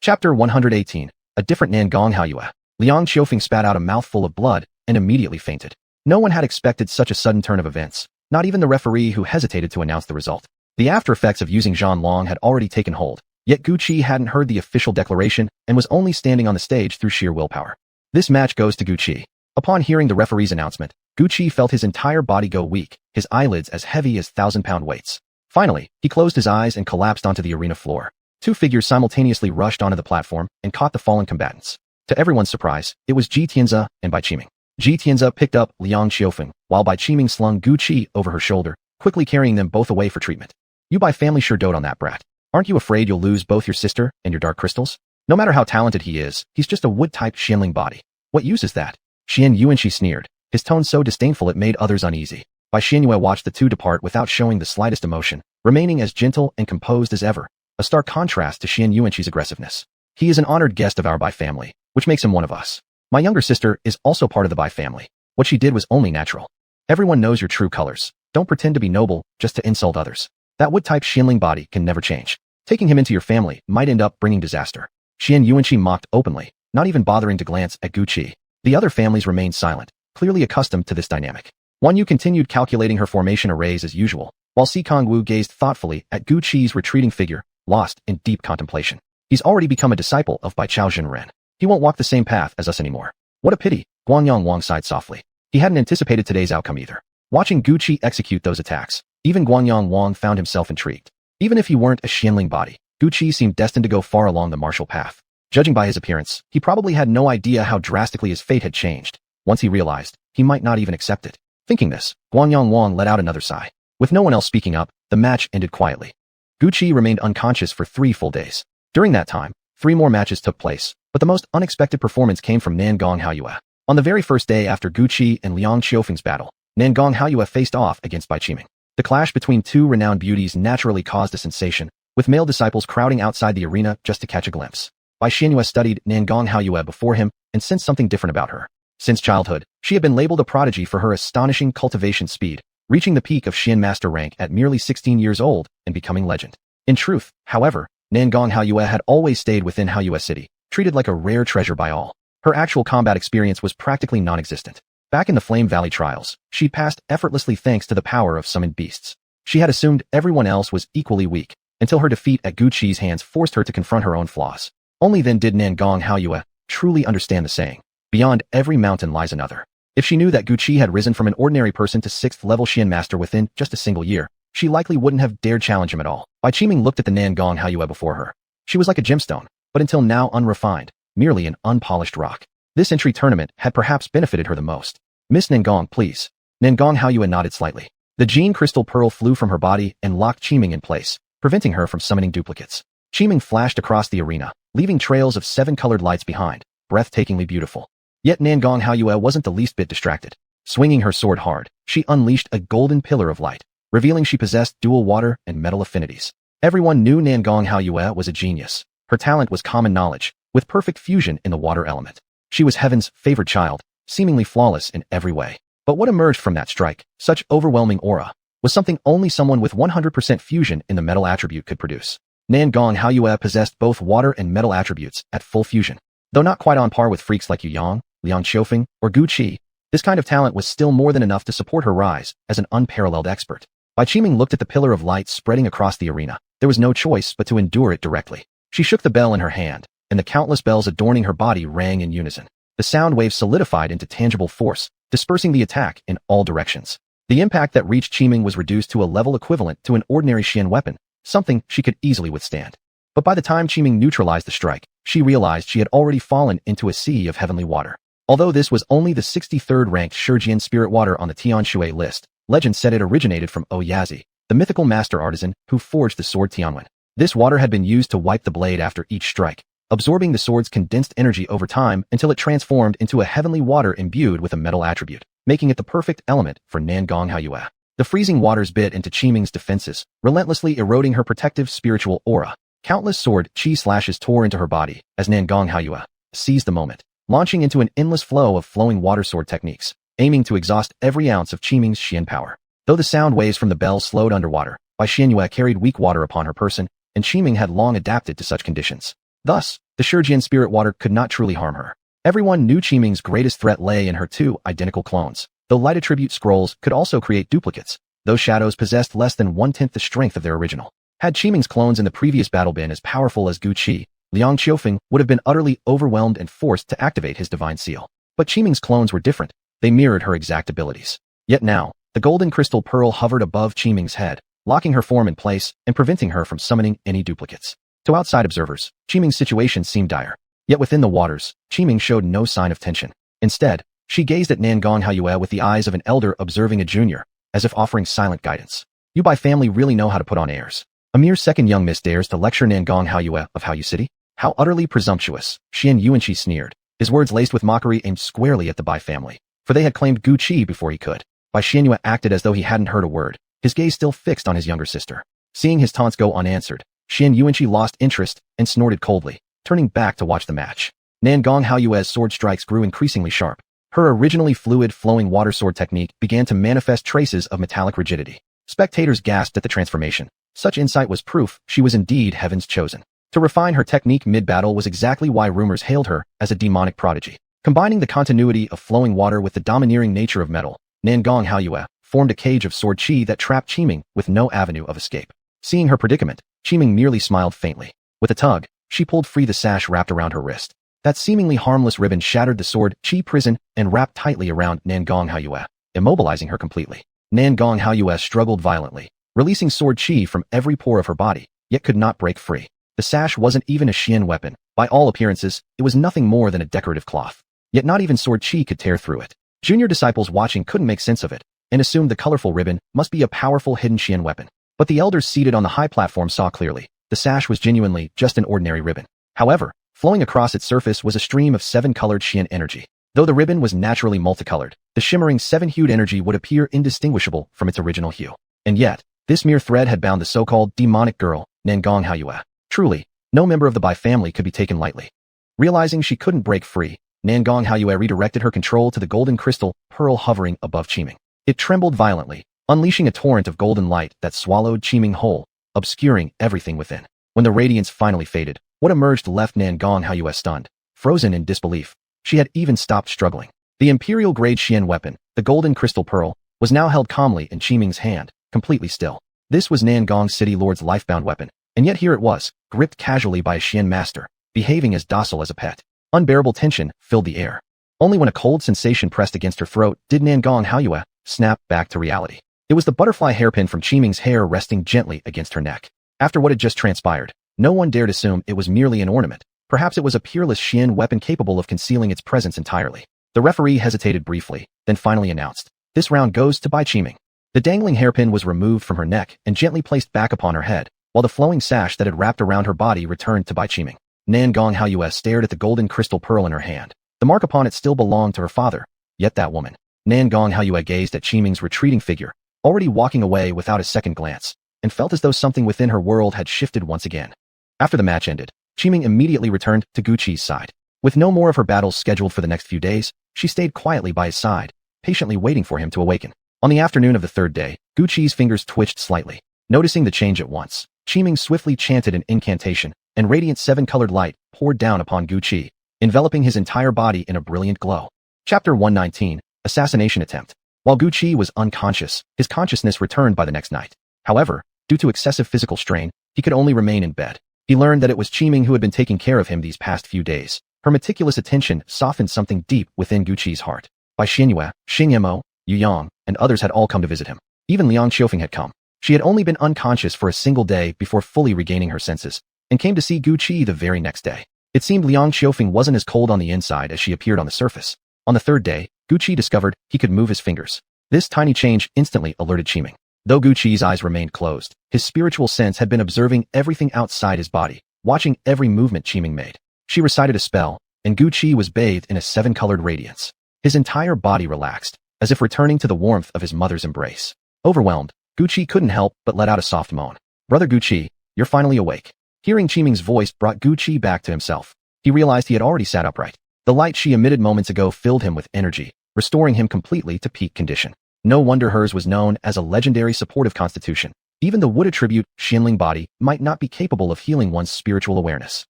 Chapter 118. A different Nangong Haoyue. Liang Qiufeng spat out a mouthful of blood and immediately fainted. No one had expected such a sudden turn of events, not even the referee who hesitated to announce the result. The after effects of using Zhan Long had already taken hold, yet Guqi hadn't heard the official declaration and was only standing on the stage through sheer willpower. This match goes to Guqi. Upon hearing the referee's announcement, Guqi felt his entire body go weak, his eyelids as heavy as 1,000-pound weights. Finally, he closed his eyes and collapsed onto the arena floor. 2 figures simultaneously rushed onto the platform and caught the fallen combatants. To everyone's surprise, it was Ji Tianze and Bai Qiming. Ji Tianze picked up Liang Qiufeng, while Bai Qiming slung Guqi over her shoulder, quickly carrying them both away for treatment. You Bai family sure dote on that brat. Aren't you afraid you'll lose both your sister and your dark crystals? No matter how talented he is, he's just a wood-type Xianling body. What use is that? Xian Yuanqi sneered, his tone so disdainful it made others uneasy. Bai Xianyue watched the two depart without showing the slightest emotion, remaining as gentle and composed as ever, a stark contrast to Xian Yuanqi's aggressiveness. He is an honored guest of our Bai family, which makes him one of us. My younger sister is also part of the Bai family. What she did was only natural. Everyone knows your true colors. Don't pretend to be noble just to insult others. That wood-type Xianling body can never change. Taking him into your family might end up bringing disaster. Xian Yuanqi mocked openly, not even bothering to glance at Guqi. The other families remained silent, clearly accustomed to this dynamic. Wan Yu continued calculating her formation arrays as usual, while Si Kongwu gazed thoughtfully at Guqi's retreating figure, lost in deep contemplation. He's already become a disciple of Bai Chao Zhenren. He won't walk the same path as us anymore. What a pity, Guangyang Wang sighed softly. He hadn't anticipated today's outcome either. Watching Guqi execute those attacks, even Guangyang Wang found himself intrigued. Even if he weren't a Xianling body, Guqi seemed destined to go far along the martial path. Judging by his appearance, he probably had no idea how drastically his fate had changed. Once he realized, he might not even accept it. Thinking this, Guangyang Wang let out another sigh. With no one else speaking up, the match ended quietly. Guqi remained unconscious for 3 full days. During that time, 3 more matches took place, but the most unexpected performance came from Nangong Haoyue. On the very first day after Guqi and Liang Qiufeng's battle, Nangong Haoyue faced off against Bai Qiming. The clash between 2 renowned beauties naturally caused a sensation, with male disciples crowding outside the arena just to catch a glimpse. Bai Xianyue studied Nangong Haoyue before him and sensed something different about her. Since childhood, she had been labeled a prodigy for her astonishing cultivation speed, reaching the peak of Xian Master rank at merely 16 years old and becoming legend. In truth, however, Nangong Haoyue had always stayed within Haoyue City, treated like a rare treasure by all. Her actual combat experience was practically non-existent. Back in the Flame Valley trials, she passed effortlessly thanks to the power of summoned beasts. She had assumed everyone else was equally weak, until her defeat at Gu Qi's hands forced her to confront her own flaws. Only then did Nangong Haoyue truly understand the saying, beyond every mountain lies another. If she knew that Gu Qi had risen from an ordinary person to 6th level Xian master within just a single year, she likely wouldn't have dared challenge him at all. Bai Qiming looked at the Nangong Haoyue before her. She was like a gemstone, but until now unrefined, merely an unpolished rock. This entry tournament had perhaps benefited her the most. Miss Nangong, please. Nangong Haoyue nodded slightly. The Gene Crystal Pearl flew from her body and locked Qiming in place, preventing her from summoning duplicates. Qiming flashed across the arena, leaving trails of 7 colored lights behind, breathtakingly beautiful. Yet Nangong Haoyue wasn't the least bit distracted. Swinging her sword hard, she unleashed a golden pillar of light, revealing she possessed dual water and metal affinities. Everyone knew Nangong Haoyue was a genius. Her talent was common knowledge, with perfect fusion in the water element. She was heaven's favored child, seemingly flawless in every way. But what emerged from that strike, such overwhelming aura, was something only someone with 100% fusion in the metal attribute could produce. Nangong Haoyue possessed both water and metal attributes at full fusion. Though not quite on par with freaks like Yu Yang, Liang Qiufeng, or Gu Qi, this kind of talent was still more than enough to support her rise as an unparalleled expert. Bai Qiming looked at the pillar of light spreading across the arena. There was no choice but to endure it directly. She shook the bell in her hand, and the countless bells adorning her body rang in unison. The sound wave solidified into tangible force, dispersing the attack in all directions. The impact that reached Qiming was reduced to a level equivalent to an ordinary Xian weapon, something she could easily withstand. But by the time Qiming neutralized the strike, she realized she had already fallen into a sea of heavenly water. Although this was only the 63rd ranked Shijian spirit water on the Tianshui list, legend said it originated from Oyazi, the mythical master artisan who forged the sword Tianwen. This water had been used to wipe the blade after each strike, absorbing the sword's condensed energy over time until it transformed into a heavenly water imbued with a metal attribute, making it the perfect element for Nangong Haoyue. The freezing waters bit into Qiming's defenses, relentlessly eroding her protective spiritual aura. Countless sword chi slashes tore into her body as Nangong Haoyue seized the moment, launching into an endless flow of flowing water sword techniques, aiming to exhaust every ounce of Qiming's Xian power. Though the sound waves from the bell slowed underwater, Bai Xianyue carried weak water upon her person, and Qiming had long adapted to such conditions. Thus, the Shijian spirit water could not truly harm her. Everyone knew Qiming's greatest threat lay in her 2 identical clones. Though light attribute scrolls could also create duplicates, those shadows possessed less than 1/10 the strength of their original. Had Qiming's clones in the previous battle been as powerful as Gu Qi, Liang Qiufeng would have been utterly overwhelmed and forced to activate his divine seal. But Qiming's clones were different. They mirrored her exact abilities. Yet now, the golden crystal pearl hovered above Qiming's head, locking her form in place and preventing her from summoning any duplicates. To outside observers, Qiming's situation seemed dire. Yet within the waters, Qiming showed no sign of tension. Instead, she gazed at Nangong Haoyue with the eyes of an elder observing a junior, as if offering silent guidance. You Bai family really know how to put on airs. A mere second young miss dares to lecture Nangong Haoyue of Haoyu City? How utterly presumptuous, Xian Yuanqi sneered, his words laced with mockery aimed squarely at the Bai family, for they had claimed Gu Qi before he could. Bai Xianyue acted as though he hadn't heard a word, his gaze still fixed on his younger sister. Seeing his taunts go unanswered, Xian Yuanqi lost interest and snorted coldly, turning back to watch the match. Nangong Haoyue's sword strikes grew increasingly sharp. Her originally fluid flowing water sword technique began to manifest traces of metallic rigidity. Spectators gasped at the transformation. Such insight was proof she was indeed heaven's chosen. To refine her technique mid-battle was exactly why rumors hailed her as a demonic prodigy. Combining the continuity of flowing water with the domineering nature of metal, Nangong Haoyue formed a cage of sword chi that trapped Qiming with no avenue of escape. Seeing her predicament, Qiming merely smiled faintly. With a tug, she pulled free the sash wrapped around her wrist. That seemingly harmless ribbon shattered the sword chi prison and wrapped tightly around Nangong Haoyue, immobilizing her completely. Nangong Haoyue struggled violently, releasing sword chi from every pore of her body, yet could not break free. The sash wasn't even a Xian weapon. By all appearances, it was nothing more than a decorative cloth. Yet not even sword chi could tear through it. Junior disciples watching couldn't make sense of it, and assumed the colorful ribbon must be a powerful hidden Xian weapon. But the elders seated on the high platform saw clearly. The sash was genuinely just an ordinary ribbon. However, flowing across its surface was a stream of 7-colored Xian energy. Though the ribbon was naturally multicolored, the shimmering 7-hued energy would appear indistinguishable from its original hue. And yet, this mere thread had bound the so-called demonic girl, Nangong Haoyue. Truly, no member of the Bai family could be taken lightly. Realizing she couldn't break free, Nangong Haoyue redirected her control to the golden crystal pearl hovering above Qiming. It trembled violently, unleashing a torrent of golden light that swallowed Qiming whole, obscuring everything within. When the radiance finally faded, what emerged left Nangong Haoyue stunned, frozen in disbelief. She had even stopped struggling. The imperial-grade Xian weapon, the golden crystal pearl, was now held calmly in Qiming's hand, completely still. This was Nangong City Lord's lifebound weapon, and yet here it was, gripped casually by a Xian master, behaving as docile as a pet. Unbearable tension filled the air. Only when a cold sensation pressed against her throat did Nangong Haoyue snap back to reality. It was the butterfly hairpin from Qiming's hair resting gently against her neck. After what had just transpired, no one dared assume it was merely an ornament. Perhaps it was a peerless Xian weapon capable of concealing its presence entirely. The referee hesitated briefly, then finally announced, "This round goes to Bai Qiming." The dangling hairpin was removed from her neck and gently placed back upon her head, while the flowing sash that had wrapped around her body returned to Bai Qiming. Nangong Haoyue stared at the golden crystal pearl in her hand. The mark upon it still belonged to her father, yet that woman. Nangong Haoyue gazed at Qiming's retreating figure, already walking away without a second glance, and felt as though something within her world had shifted once again. After the match ended, Qiming immediately returned to Guqi's side. With no more of her battles scheduled for the next few days, she stayed quietly by his side, patiently waiting for him to awaken. On the afternoon of the third day, Guqi's fingers twitched slightly. Noticing the change at once, Qiming swiftly chanted an incantation, and radiant seven-colored light poured down upon Guqi, enveloping his entire body in a brilliant glow. Chapter 119, Assassination Attempt. While Guqi was unconscious, his consciousness returned by the next night. However, due to excessive physical strain, he could only remain in bed. He learned that it was Qiming who had been taking care of him these past few days. Her meticulous attention softened something deep within Guqi's heart. Bai Xianyue, Xing Mo, Yu Yang, and others had all come to visit him. Even Liang Qiufeng had come. She had only been unconscious for a single day before fully regaining her senses, and came to see Guqi the very next day. It seemed Liang Qiufeng wasn't as cold on the inside as she appeared on the surface. On the third day, Guqi discovered he could move his fingers. This tiny change instantly alerted Qiming. Though Guqi's eyes remained closed, his spiritual sense had been observing everything outside his body, watching every movement Qiming made. She recited a spell, and Guqi was bathed in a seven-colored radiance. His entire body relaxed, as if returning to the warmth of his mother's embrace. Overwhelmed, Guqi couldn't help but let out a soft moan. "Brother Guqi, you're finally awake." Hearing Qiming's voice brought Guqi back to himself. He realized he had already sat upright. The light she emitted moments ago filled him with energy, restoring him completely to peak condition. No wonder hers was known as a legendary supportive constitution. Even the wood attribute, Xianling body, might not be capable of healing one's spiritual awareness.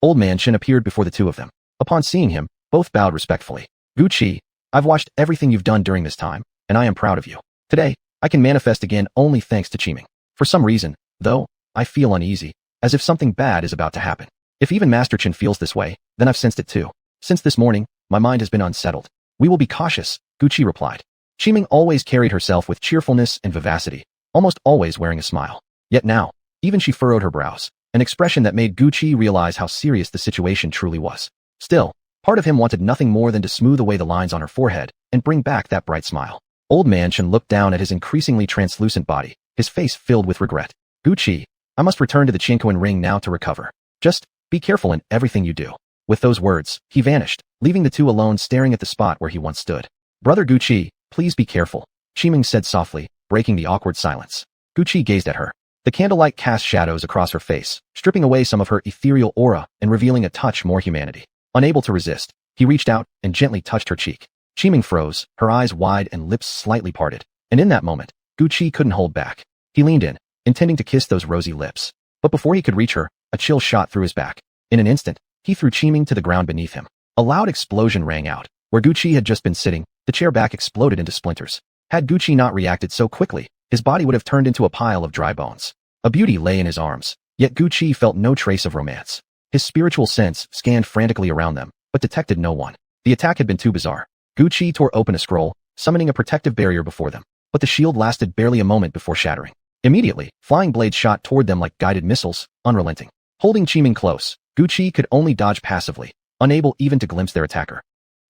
Old Man Shen appeared before the two of them. Upon seeing him, both bowed respectfully. "Guqi, I've watched everything you've done during this time, and I am proud of you. Today, I can manifest again only thanks to Qiming. For some reason, though, I feel uneasy, as if something bad is about to happen. If even Master Chen feels this way, then I've sensed it too. Since this morning, my mind has been unsettled." "We will be cautious," Guqi replied. Qiming always carried herself with cheerfulness and vivacity, almost always wearing a smile. Yet now, even she furrowed her brows, an expression that made Guqi realize how serious the situation truly was. Still, part of him wanted nothing more than to smooth away the lines on her forehead and bring back that bright smile. Old Man Shen looked down at his increasingly translucent body, his face filled with regret. "Guqi, I must return to the Qianquan ring now to recover. Just be careful in everything you do." With those words, he vanished, leaving the two alone staring at the spot where he once stood. "Brother Guqi, please be careful," Qiming said softly, breaking the awkward silence. Guqi gazed at her. The candlelight cast shadows across her face, stripping away some of her ethereal aura and revealing a touch more humanity. Unable to resist, he reached out and gently touched her cheek. Qiming froze, her eyes wide and lips slightly parted. And in that moment, Guqi couldn't hold back. He leaned in, intending to kiss those rosy lips. But before he could reach her, a chill shot through his back. In an instant, he threw Qiming to the ground beneath him. A loud explosion rang out. Where Guqi had just been sitting, the chair back exploded into splinters. Had Guqi not reacted so quickly, his body would have turned into a pile of dry bones. A beauty lay in his arms, yet Guqi felt no trace of romance. His spiritual sense scanned frantically around them, but detected no one. The attack had been too bizarre. Guqi tore open a scroll, summoning a protective barrier before them, but the shield lasted barely a moment before shattering. Immediately, flying blades shot toward them like guided missiles, unrelenting. Holding Qiming close, Guqi could only dodge passively, unable even to glimpse their attacker.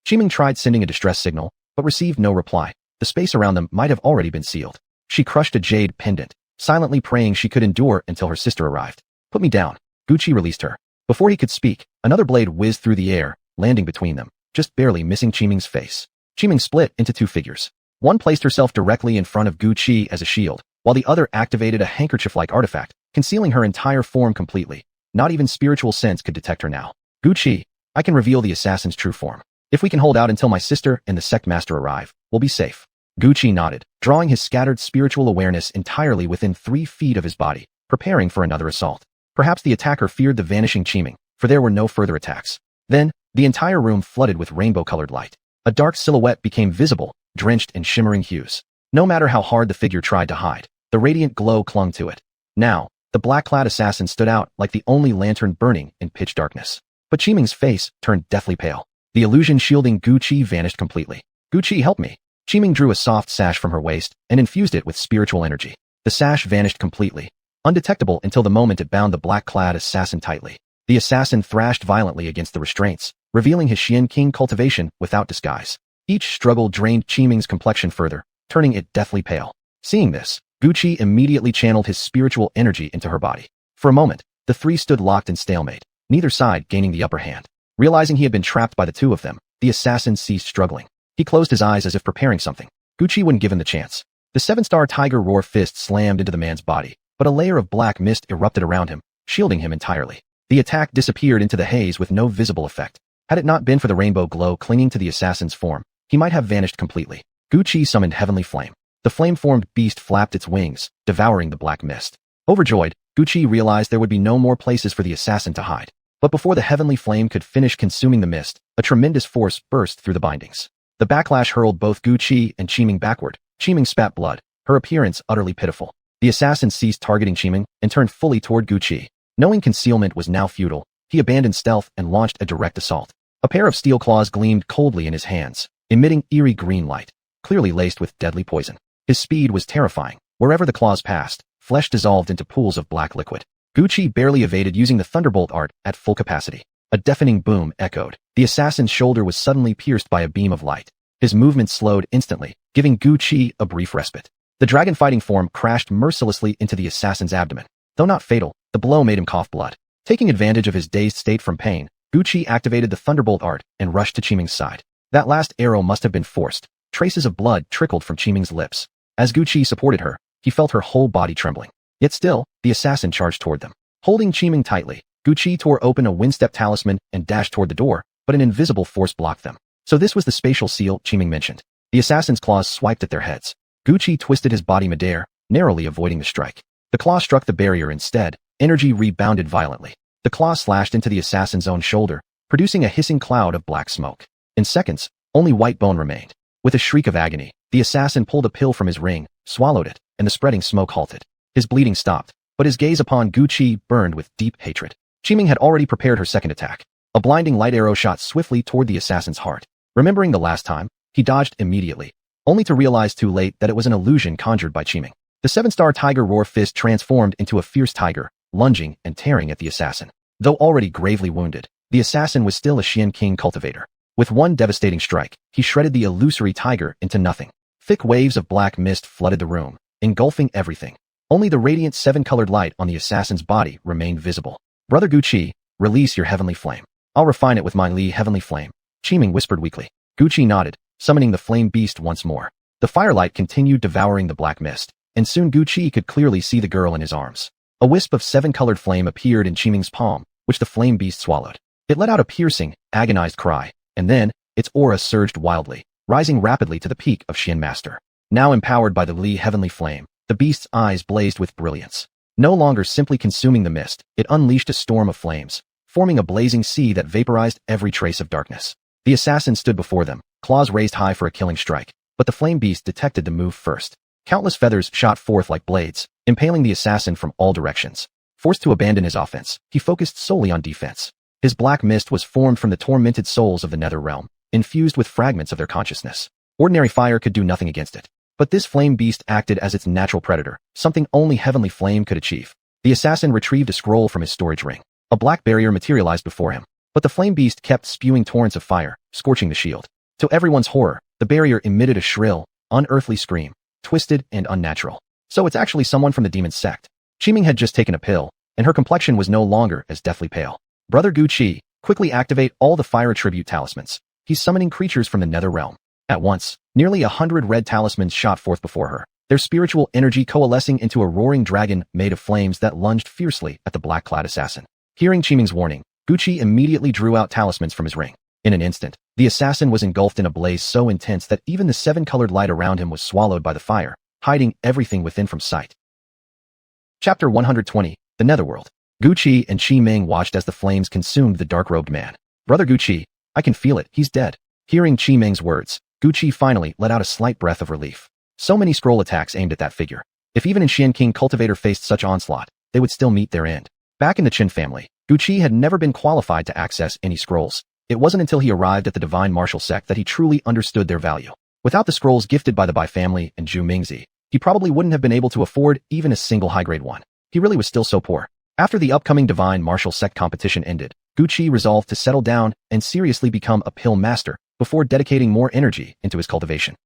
Qiming tried sending a distress signal, but received no reply. The space around them might have already been sealed. She crushed a jade pendant, silently praying she could endure until her sister arrived. "Put me down." Guqi released her. Before he could speak, another blade whizzed through the air, landing between them, just barely missing Qiming's face. Qiming split into two figures. One placed herself directly in front of Guqi as a shield, while the other activated a handkerchief-like artifact, concealing her entire form completely. Not even spiritual sense could detect her now. "Guqi, I can reveal the assassin's true form. If we can hold out until my sister and the sect master arrive, we'll be safe." Guqi nodded, drawing his scattered spiritual awareness entirely within 3 feet of his body, preparing for another assault. Perhaps the attacker feared the vanishing Qiming, for there were no further attacks. Then, the entire room flooded with rainbow-colored light. A dark silhouette became visible, drenched in shimmering hues. No matter how hard the figure tried to hide, the radiant glow clung to it. Now, the black-clad assassin stood out like the only lantern burning in pitch darkness. But Qiming's face turned deathly pale. The illusion shielding Gu Qi vanished completely. Gu Qi, help me. Qiming drew a soft sash from her waist and infused it with spiritual energy. The sash vanished completely, undetectable until the moment it bound the black-clad assassin tightly. The assassin thrashed violently against the restraints, revealing his Xian King cultivation without disguise. Each struggle drained Qiming's complexion further, turning it deathly pale. Seeing this, Gu Qi immediately channeled his spiritual energy into her body. For a moment, the three stood locked in stalemate, neither side gaining the upper hand. Realizing he had been trapped by the two of them, the assassin ceased struggling. He closed his eyes as if preparing something. Gu Qi wouldn't give him the chance. The seven-star tiger roar fist slammed into the man's body, but a layer of black mist erupted around him, shielding him entirely. The attack disappeared into the haze with no visible effect. Had it not been for the rainbow glow clinging to the assassin's form, he might have vanished completely. Gu Qi summoned Heavenly Flame. The flame-formed beast flapped its wings, devouring the black mist. Overjoyed, Gu Qi realized there would be no more places for the assassin to hide. But before the Heavenly Flame could finish consuming the mist, a tremendous force burst through the bindings. The backlash hurled both Gu Qi and Qiming backward. Qiming spat blood, her appearance utterly pitiful. The assassin ceased targeting Qiming and turned fully toward Gu Qi. Knowing concealment was now futile, he abandoned stealth and launched a direct assault. A pair of steel claws gleamed coldly in his hands, emitting eerie green light, clearly laced with deadly poison. His speed was terrifying. Wherever the claws passed, flesh dissolved into pools of black liquid. Gu Qi barely evaded using the thunderbolt art at full capacity. A deafening boom echoed. The assassin's shoulder was suddenly pierced by a beam of light. His movements slowed instantly, giving Gu Qi a brief respite. The dragon-fighting form crashed mercilessly into the assassin's abdomen. Though not fatal, the blow made him cough blood. Taking advantage of his dazed state from pain, Gu Qi activated the thunderbolt art and rushed to Qiming's side. That last arrow must have been forced. Traces of blood trickled from Qiming's lips. As Gu Qi supported her, he felt her whole body trembling. Yet still, the assassin charged toward them. Holding Qiming tightly, Gu Qi tore open a windstep talisman and dashed toward the door, but an invisible force blocked them. So this was the spatial seal Qiming mentioned. The assassin's claws swiped at their heads. Gu Qi twisted his body midair, narrowly avoiding the strike. The claw struck the barrier instead. Energy rebounded violently. The claw slashed into the assassin's own shoulder, producing a hissing cloud of black smoke. In seconds, only white bone remained. With a shriek of agony, the assassin pulled a pill from his ring, swallowed it, and the spreading smoke halted. His bleeding stopped, but his gaze upon Gu Qi burned with deep hatred. Qiming had already prepared her second attack. A blinding light arrow shot swiftly toward the assassin's heart. Remembering the last time, he dodged immediately, only to realize too late that it was an illusion conjured by Qiming. The seven-star tiger roar fist transformed into a fierce tiger, lunging and tearing at the assassin. Though already gravely wounded, the assassin was still a Xian King cultivator. With one devastating strike, he shredded the illusory tiger into nothing. Thick waves of black mist flooded the room, engulfing everything. Only the radiant seven-colored light on the assassin's body remained visible. Brother Gu Qi, release your heavenly flame. I'll refine it with my Li heavenly flame. Qiming whispered weakly. Gu Qi nodded, summoning the flame beast once more. The firelight continued devouring the black mist, and soon Gu Qi could clearly see the girl in his arms. A wisp of seven-colored flame appeared in Qiming's palm, which the flame beast swallowed. It let out a piercing, agonized cry, and then, its aura surged wildly, rising rapidly to the peak of Xian Master. Now empowered by the Li heavenly flame, the beast's eyes blazed with brilliance. No longer simply consuming the mist, it unleashed a storm of flames, forming a blazing sea that vaporized every trace of darkness. The assassin stood before them, claws raised high for a killing strike, but the flame beast detected the move first. Countless feathers shot forth like blades, impaling the assassin from all directions. Forced to abandon his offense, he focused solely on defense. His black mist was formed from the tormented souls of the nether realm, infused with fragments of their consciousness. Ordinary fire could do nothing against it. But this flame beast acted as its natural predator, something only heavenly flame could achieve. The assassin retrieved a scroll from his storage ring. A black barrier materialized before him, but the flame beast kept spewing torrents of fire, scorching the shield. To everyone's horror, the barrier emitted a shrill, unearthly scream, twisted and unnatural. So it's actually someone from the demon sect. Qiming had just taken a pill, and her complexion was no longer as deathly pale. Brother Gu Qi, quickly activate all the fire attribute talismans. He's summoning creatures from the nether realm. At once, nearly 100 red talismans shot forth before her, their spiritual energy coalescing into a roaring dragon made of flames that lunged fiercely at the black-clad assassin. Hearing Qiming's warning, Gu Qi immediately drew out talismans from his ring. In an instant, the assassin was engulfed in a blaze so intense that even the seven-colored light around him was swallowed by the fire, hiding everything within from sight. Chapter 120, The Netherworld. Gu Qi and Qiming watched as the flames consumed the dark-robed man. Brother Gu Qi, I can feel it, he's dead. Hearing Qi Ming's words, Guqi finally let out a slight breath of relief. So many scroll attacks aimed at that figure. If even an Xian King cultivator faced such onslaught, they would still meet their end. Back in the Qin family, Guqi had never been qualified to access any scrolls. It wasn't until he arrived at the divine martial sect that he truly understood their value. Without the scrolls gifted by the Bai family and Zhu Mingzi, he probably wouldn't have been able to afford even a single high-grade one. He really was still so poor. After the upcoming divine martial sect competition ended, Guqi resolved to settle down and seriously become a pill master before dedicating more energy into his cultivation.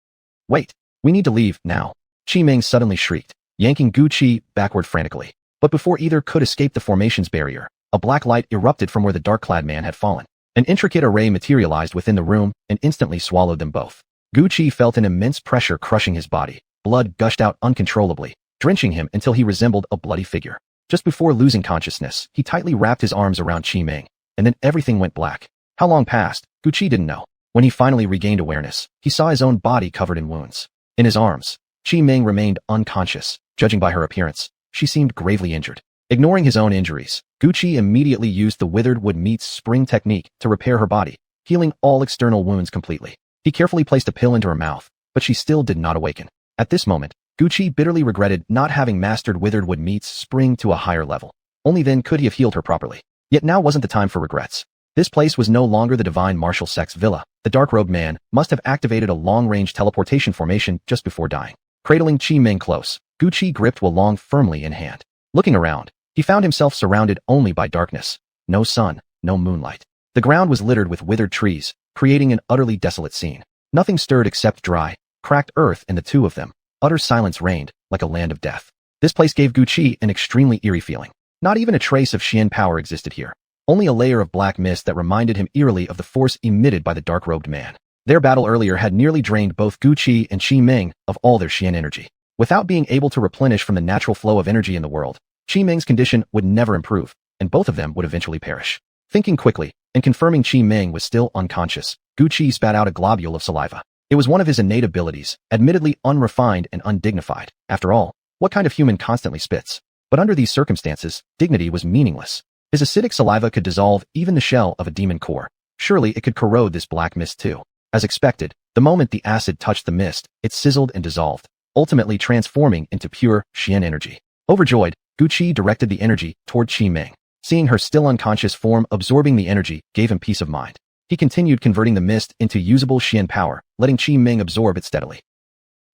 Wait, we need to leave now, Qi Ming suddenly shrieked, yanking Guqi backward frantically. But before either could escape the formation's barrier, a black light erupted from where the dark-clad man had fallen. An intricate array materialized within the room and instantly swallowed them both. Guqi felt an immense pressure crushing his body. Blood gushed out uncontrollably, drenching him until he resembled a bloody figure. Just before losing consciousness, he tightly wrapped his arms around Qi Ming, and then everything went black. How long passed, Guqi didn't know. When he finally regained awareness, he saw his own body covered in wounds. In his arms, Qi Ming remained unconscious. Judging by her appearance, she seemed gravely injured. Ignoring his own injuries, Guqi immediately used the withered wood meets spring technique to repair her body, healing all external wounds completely. He carefully placed a pill into her mouth, but she still did not awaken. At this moment, Guqi bitterly regretted not having mastered withered wood meets spring to a higher level. Only then could he have healed her properly. Yet now wasn't the time for regrets. This place was no longer the divine martial sect's villa. The dark-robed man must have activated a long-range teleportation formation just before dying. Cradling Qi Ming close, Guqi gripped Wulong firmly in hand. Looking around, he found himself surrounded only by darkness. No sun, no moonlight. The ground was littered with withered trees, creating an utterly desolate scene. Nothing stirred except dry, cracked earth, and the two of them. Utter silence reigned, like a land of death. This place gave Guqi an extremely eerie feeling. Not even a trace of Xian power existed here. Only a layer of black mist that reminded him eerily of the force emitted by the dark-robed man. Their battle earlier had nearly drained both Guqi and Qi Ming of all their Xian energy. Without being able to replenish from the natural flow of energy in the world, Qi Ming's condition would never improve, and both of them would eventually perish. Thinking quickly, and confirming Qi Ming was still unconscious, Guqi spat out a globule of saliva. It was one of his innate abilities, admittedly unrefined and undignified. After all, what kind of human constantly spits? But under these circumstances, dignity was meaningless. His acidic saliva could dissolve even the shell of a demon core. Surely it could corrode this black mist too. As expected, the moment the acid touched the mist, it sizzled and dissolved, ultimately transforming into pure Xian energy. Overjoyed, Guqi directed the energy toward Qi Ming. Seeing her still unconscious form absorbing the energy gave him peace of mind. He continued converting the mist into usable Xian power, letting Qi Ming absorb it steadily.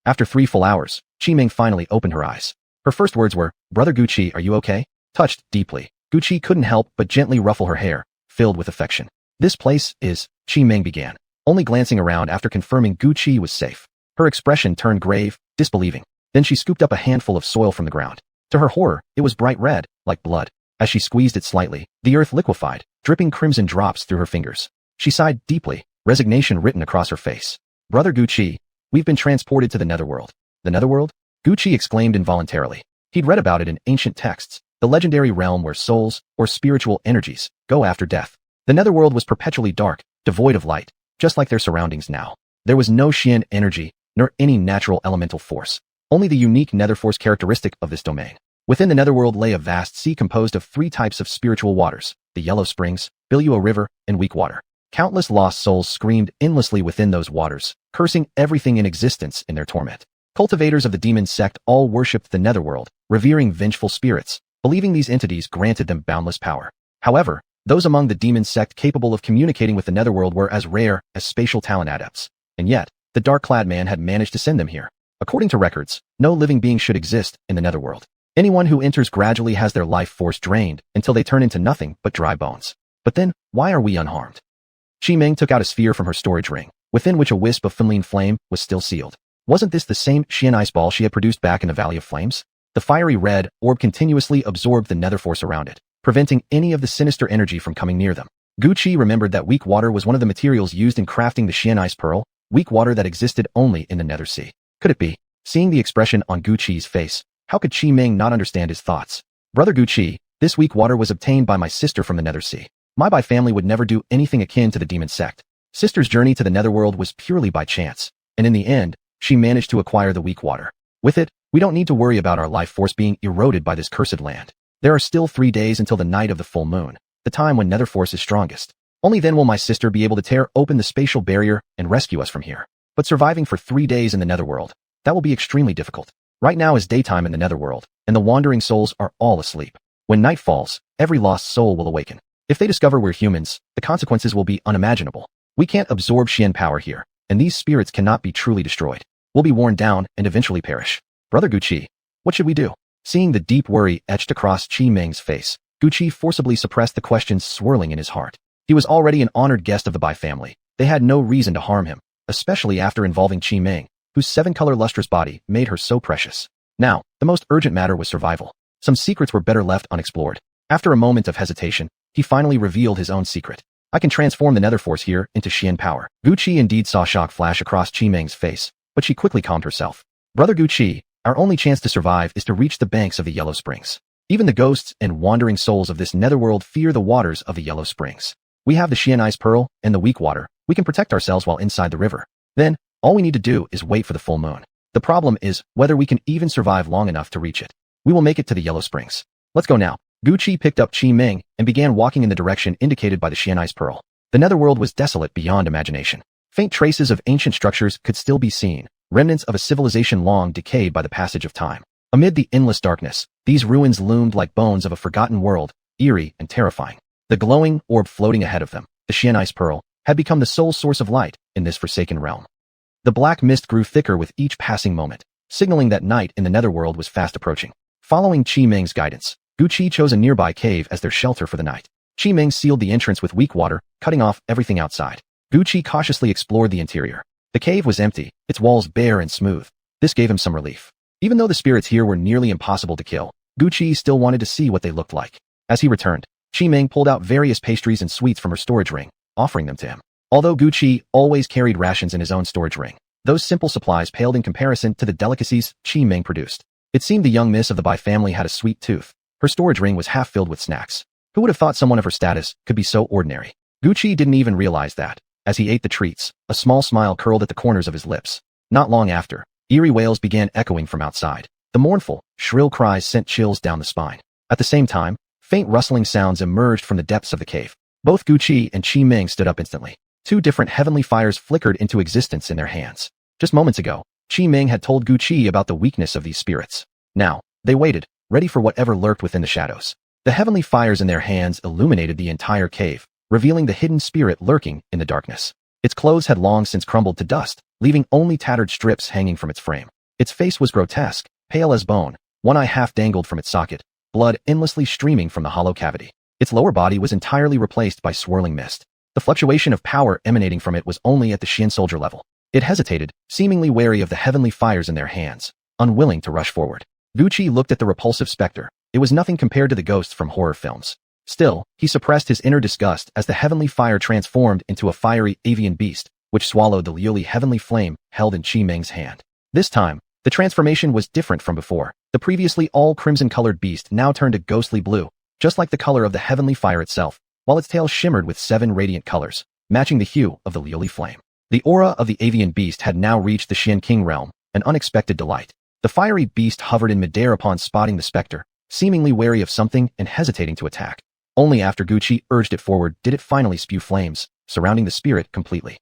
After 3 full hours, Qi Ming finally opened her eyes. Her first words were, "Brother Guqi, are you okay?" Touched deeply, Guqi couldn't help but gently ruffle her hair, filled with affection. "This place is," Qi Ming began, only glancing around after confirming Guqi was safe. Her expression turned grave, disbelieving. Then she scooped up a handful of soil from the ground. To her horror, it was bright red, like blood. As she squeezed it slightly, the earth liquefied, dripping crimson drops through her fingers. She sighed deeply, resignation written across her face. "Brother Guqi, we've been transported to the netherworld." "The netherworld?" Guqi exclaimed involuntarily. He'd read about it in ancient texts, the legendary realm where souls, or spiritual energies, go after death. The netherworld was perpetually dark, devoid of light, just like their surroundings now. There was no Xian energy, nor any natural elemental force. Only the unique nether force characteristic of this domain. Within the netherworld lay a vast sea composed of 3 types of spiritual waters, the Yellow Springs, Bilua River, and Weak Water. Countless lost souls screamed endlessly within those waters, cursing everything in existence in their torment. Cultivators of the demon sect all worshipped the netherworld, revering vengeful spirits, believing these entities granted them boundless power. However, those among the demon sect capable of communicating with the netherworld were as rare as spatial talent adepts. And yet, the dark-clad man had managed to send them here. According to records, no living being should exist in the netherworld. Anyone who enters gradually has their life force drained until they turn into nothing but dry bones. But then, why are we unharmed? Qi Ming took out a sphere from her storage ring, within which a wisp of feline flame was still sealed. Wasn't this the same Xian ice ball she had produced back in the Valley of Flames? The fiery red orb continuously absorbed the nether force around it, preventing any of the sinister energy from coming near them. Guqi remembered that weak water was one of the materials used in crafting the Xian ice pearl, weak water that existed only in the nether sea. Could it be? Seeing the expression on Guqi's face, how could Qi Ming not understand his thoughts? "Brother Guqi, this weak water was obtained by my sister from the nether sea. My Bai family would never do anything akin to the demon sect. Sister's journey to the netherworld was purely by chance, and in the end, she managed to acquire the weak water. With it, we don't need to worry about our life force being eroded by this cursed land. There are still 3 days until the night of the full moon, the time when nether force is strongest. Only then will my sister be able to tear open the spatial barrier and rescue us from here. But surviving for 3 days in the netherworld, that will be extremely difficult. Right now is daytime in the netherworld, and the wandering souls are all asleep. When night falls, every lost soul will awaken. If they discover we're humans, the consequences will be unimaginable. We can't absorb Xian power here, and these spirits cannot be truly destroyed. We'll be worn down and eventually perish. Brother Guqi, what should we do? Seeing the deep worry etched across Qi Meng's face, Guqi forcibly suppressed the questions swirling in his heart. He was already an honored guest of the Bai family. They had no reason to harm him, especially after involving Qi Meng, whose 7-color lustrous body made her so precious. Now, the most urgent matter was survival. Some secrets were better left unexplored. After a moment of hesitation, he finally revealed his own secret. I can transform the nether force here into Xian power. Guqi indeed saw shock flash across Qi Meng's face, but she quickly calmed herself. Brother Guqi, our only chance to survive is to reach the banks of the Yellow Springs. Even the ghosts and wandering souls of this netherworld fear the waters of the Yellow Springs. We have the Xian Ice Pearl and the weak water. We can protect ourselves while inside the river. Then, all we need to do is wait for the full moon. The problem is whether we can even survive long enough to reach it. We will make it to the Yellow Springs. Let's go now. Guqi picked up Qi Meng and began walking in the direction indicated by the Xian Ice Pearl. The netherworld was desolate beyond imagination. Faint traces of ancient structures could still be seen, remnants of a civilization long decayed by the passage of time. Amid the endless darkness, these ruins loomed like bones of a forgotten world, eerie and terrifying. The glowing orb floating ahead of them, the Xian Ice Pearl, had become the sole source of light in this forsaken realm. The black mist grew thicker with each passing moment, signaling that night in the netherworld was fast approaching. Following Qi Meng's guidance, Guqi chose a nearby cave as their shelter for the night. Qi Meng sealed the entrance with weak water, cutting off everything outside. Guqi cautiously explored the interior. The cave was empty, its walls bare and smooth. This gave him some relief. Even though the spirits here were nearly impossible to kill, Guqi still wanted to see what they looked like. As he returned, Qi Meng pulled out various pastries and sweets from her storage ring, offering them to him. Although Guqi always carried rations in his own storage ring, those simple supplies paled in comparison to the delicacies Qi Meng produced. It seemed the young miss of the Bai family had a sweet tooth. Her storage ring was half filled with snacks. Who would have thought someone of her status could be so ordinary? Guqi didn't even realize that. As he ate the treats, a small smile curled at the corners of his lips. Not long after, eerie wails began echoing from outside. The mournful, shrill cries sent chills down the spine. At the same time, faint rustling sounds emerged from the depths of the cave. Both Guqi and Qi Meng stood up instantly. 2 different heavenly fires flickered into existence in their hands. Just moments ago, Qi Meng had told Guqi about the weakness of these spirits. Now, they waited, ready for whatever lurked within the shadows. The heavenly fires in their hands illuminated the entire cave, revealing the hidden spirit lurking in the darkness. Its clothes had long since crumbled to dust, leaving only tattered strips hanging from its frame. Its face was grotesque, pale as bone, one eye half dangled from its socket, blood endlessly streaming from the hollow cavity. Its lower body was entirely replaced by swirling mist. The fluctuation of power emanating from it was only at the Xian soldier level. It hesitated, seemingly wary of the heavenly fires in their hands, unwilling to rush forward. Guqi looked at the repulsive specter. It was nothing compared to the ghosts from horror films. Still, he suppressed his inner disgust as the heavenly fire transformed into a fiery avian beast, which swallowed the Liuli heavenly flame held in Qi Meng's hand. This time, the transformation was different from before. The previously all-crimson-colored beast now turned a ghostly blue, just like the color of the heavenly fire itself, while its tail shimmered with 7 radiant colors, matching the hue of the Liuli flame. The aura of the avian beast had now reached the Xian King realm, an unexpected delight. The fiery beast hovered in midair upon spotting the specter, seemingly wary of something and hesitating to attack. Only after Guqi urged it forward did it finally spew flames, surrounding the spirit completely.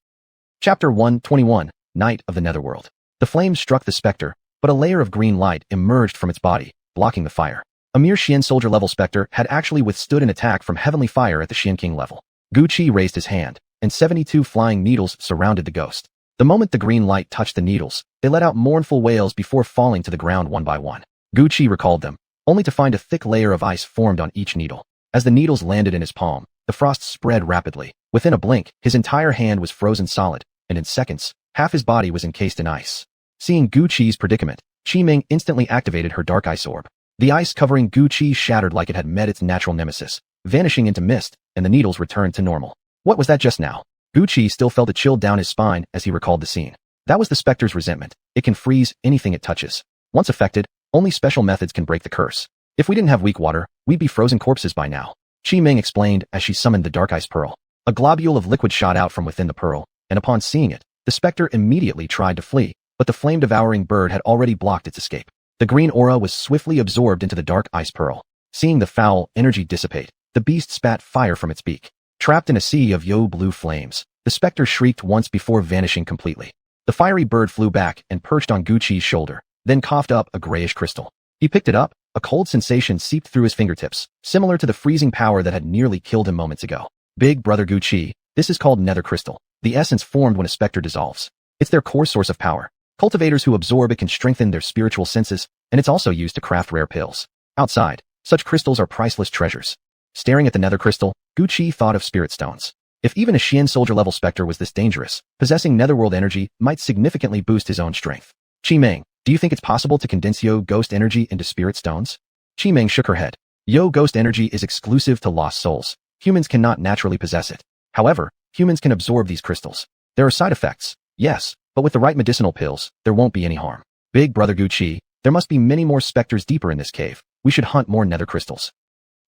Chapter 121, Night of the Netherworld. The flames struck the specter, but a layer of green light emerged from its body, blocking the fire. A mere Xian soldier-level specter had actually withstood an attack from heavenly fire at the Xian King level. Guqi raised his hand, and 72 flying needles surrounded the ghost. The moment the green light touched the needles, they let out mournful wails before falling to the ground one by one. Guqi recalled them, only to find a thick layer of ice formed on each needle. As the needles landed in his palm, the frost spread rapidly. Within a blink, his entire hand was frozen solid, and in seconds, half his body was encased in ice. Seeing Guqi's predicament, Qi Meng instantly activated her dark ice orb. The ice covering Guqi shattered like it had met its natural nemesis, vanishing into mist, and the needles returned to normal. What was that just now? Guqi still felt a chill down his spine as he recalled the scene. That was the specter's resentment. It can freeze anything it touches. Once affected, only special methods can break the curse. If we didn't have weak water, we'd be frozen corpses by now. Qi Meng explained as she summoned the dark ice pearl. A globule of liquid shot out from within the pearl, and upon seeing it, the specter immediately tried to flee, but the flame-devouring bird had already blocked its escape. The green aura was swiftly absorbed into the dark ice pearl. Seeing the foul energy dissipate, the beast spat fire from its beak. Trapped in a sea of blue flames, the specter shrieked once before vanishing completely. The fiery bird flew back and perched on Guqi's shoulder, then coughed up a grayish crystal. He picked it up. A cold sensation seeped through his fingertips, similar to the freezing power that had nearly killed him moments ago. Big brother Guqi, this is called nether crystal, the essence formed when a specter dissolves. It's their core source of power. Cultivators who absorb it can strengthen their spiritual senses, and it's also used to craft rare pills. Outside, such crystals are priceless treasures. Staring at the nether crystal, Guqi thought of spirit stones. If even a Xian soldier-level specter was this dangerous, possessing netherworld energy might significantly boost his own strength. Qimeng, do you think it's possible to condense ghost energy into spirit stones? Qimeng shook her head. Ghost energy is exclusive to lost souls. Humans cannot naturally possess it. However, humans can absorb these crystals. There are side effects, yes, but with the right medicinal pills, there won't be any harm. Big brother Guqi, there must be many more specters deeper in this cave. We should hunt more nether crystals.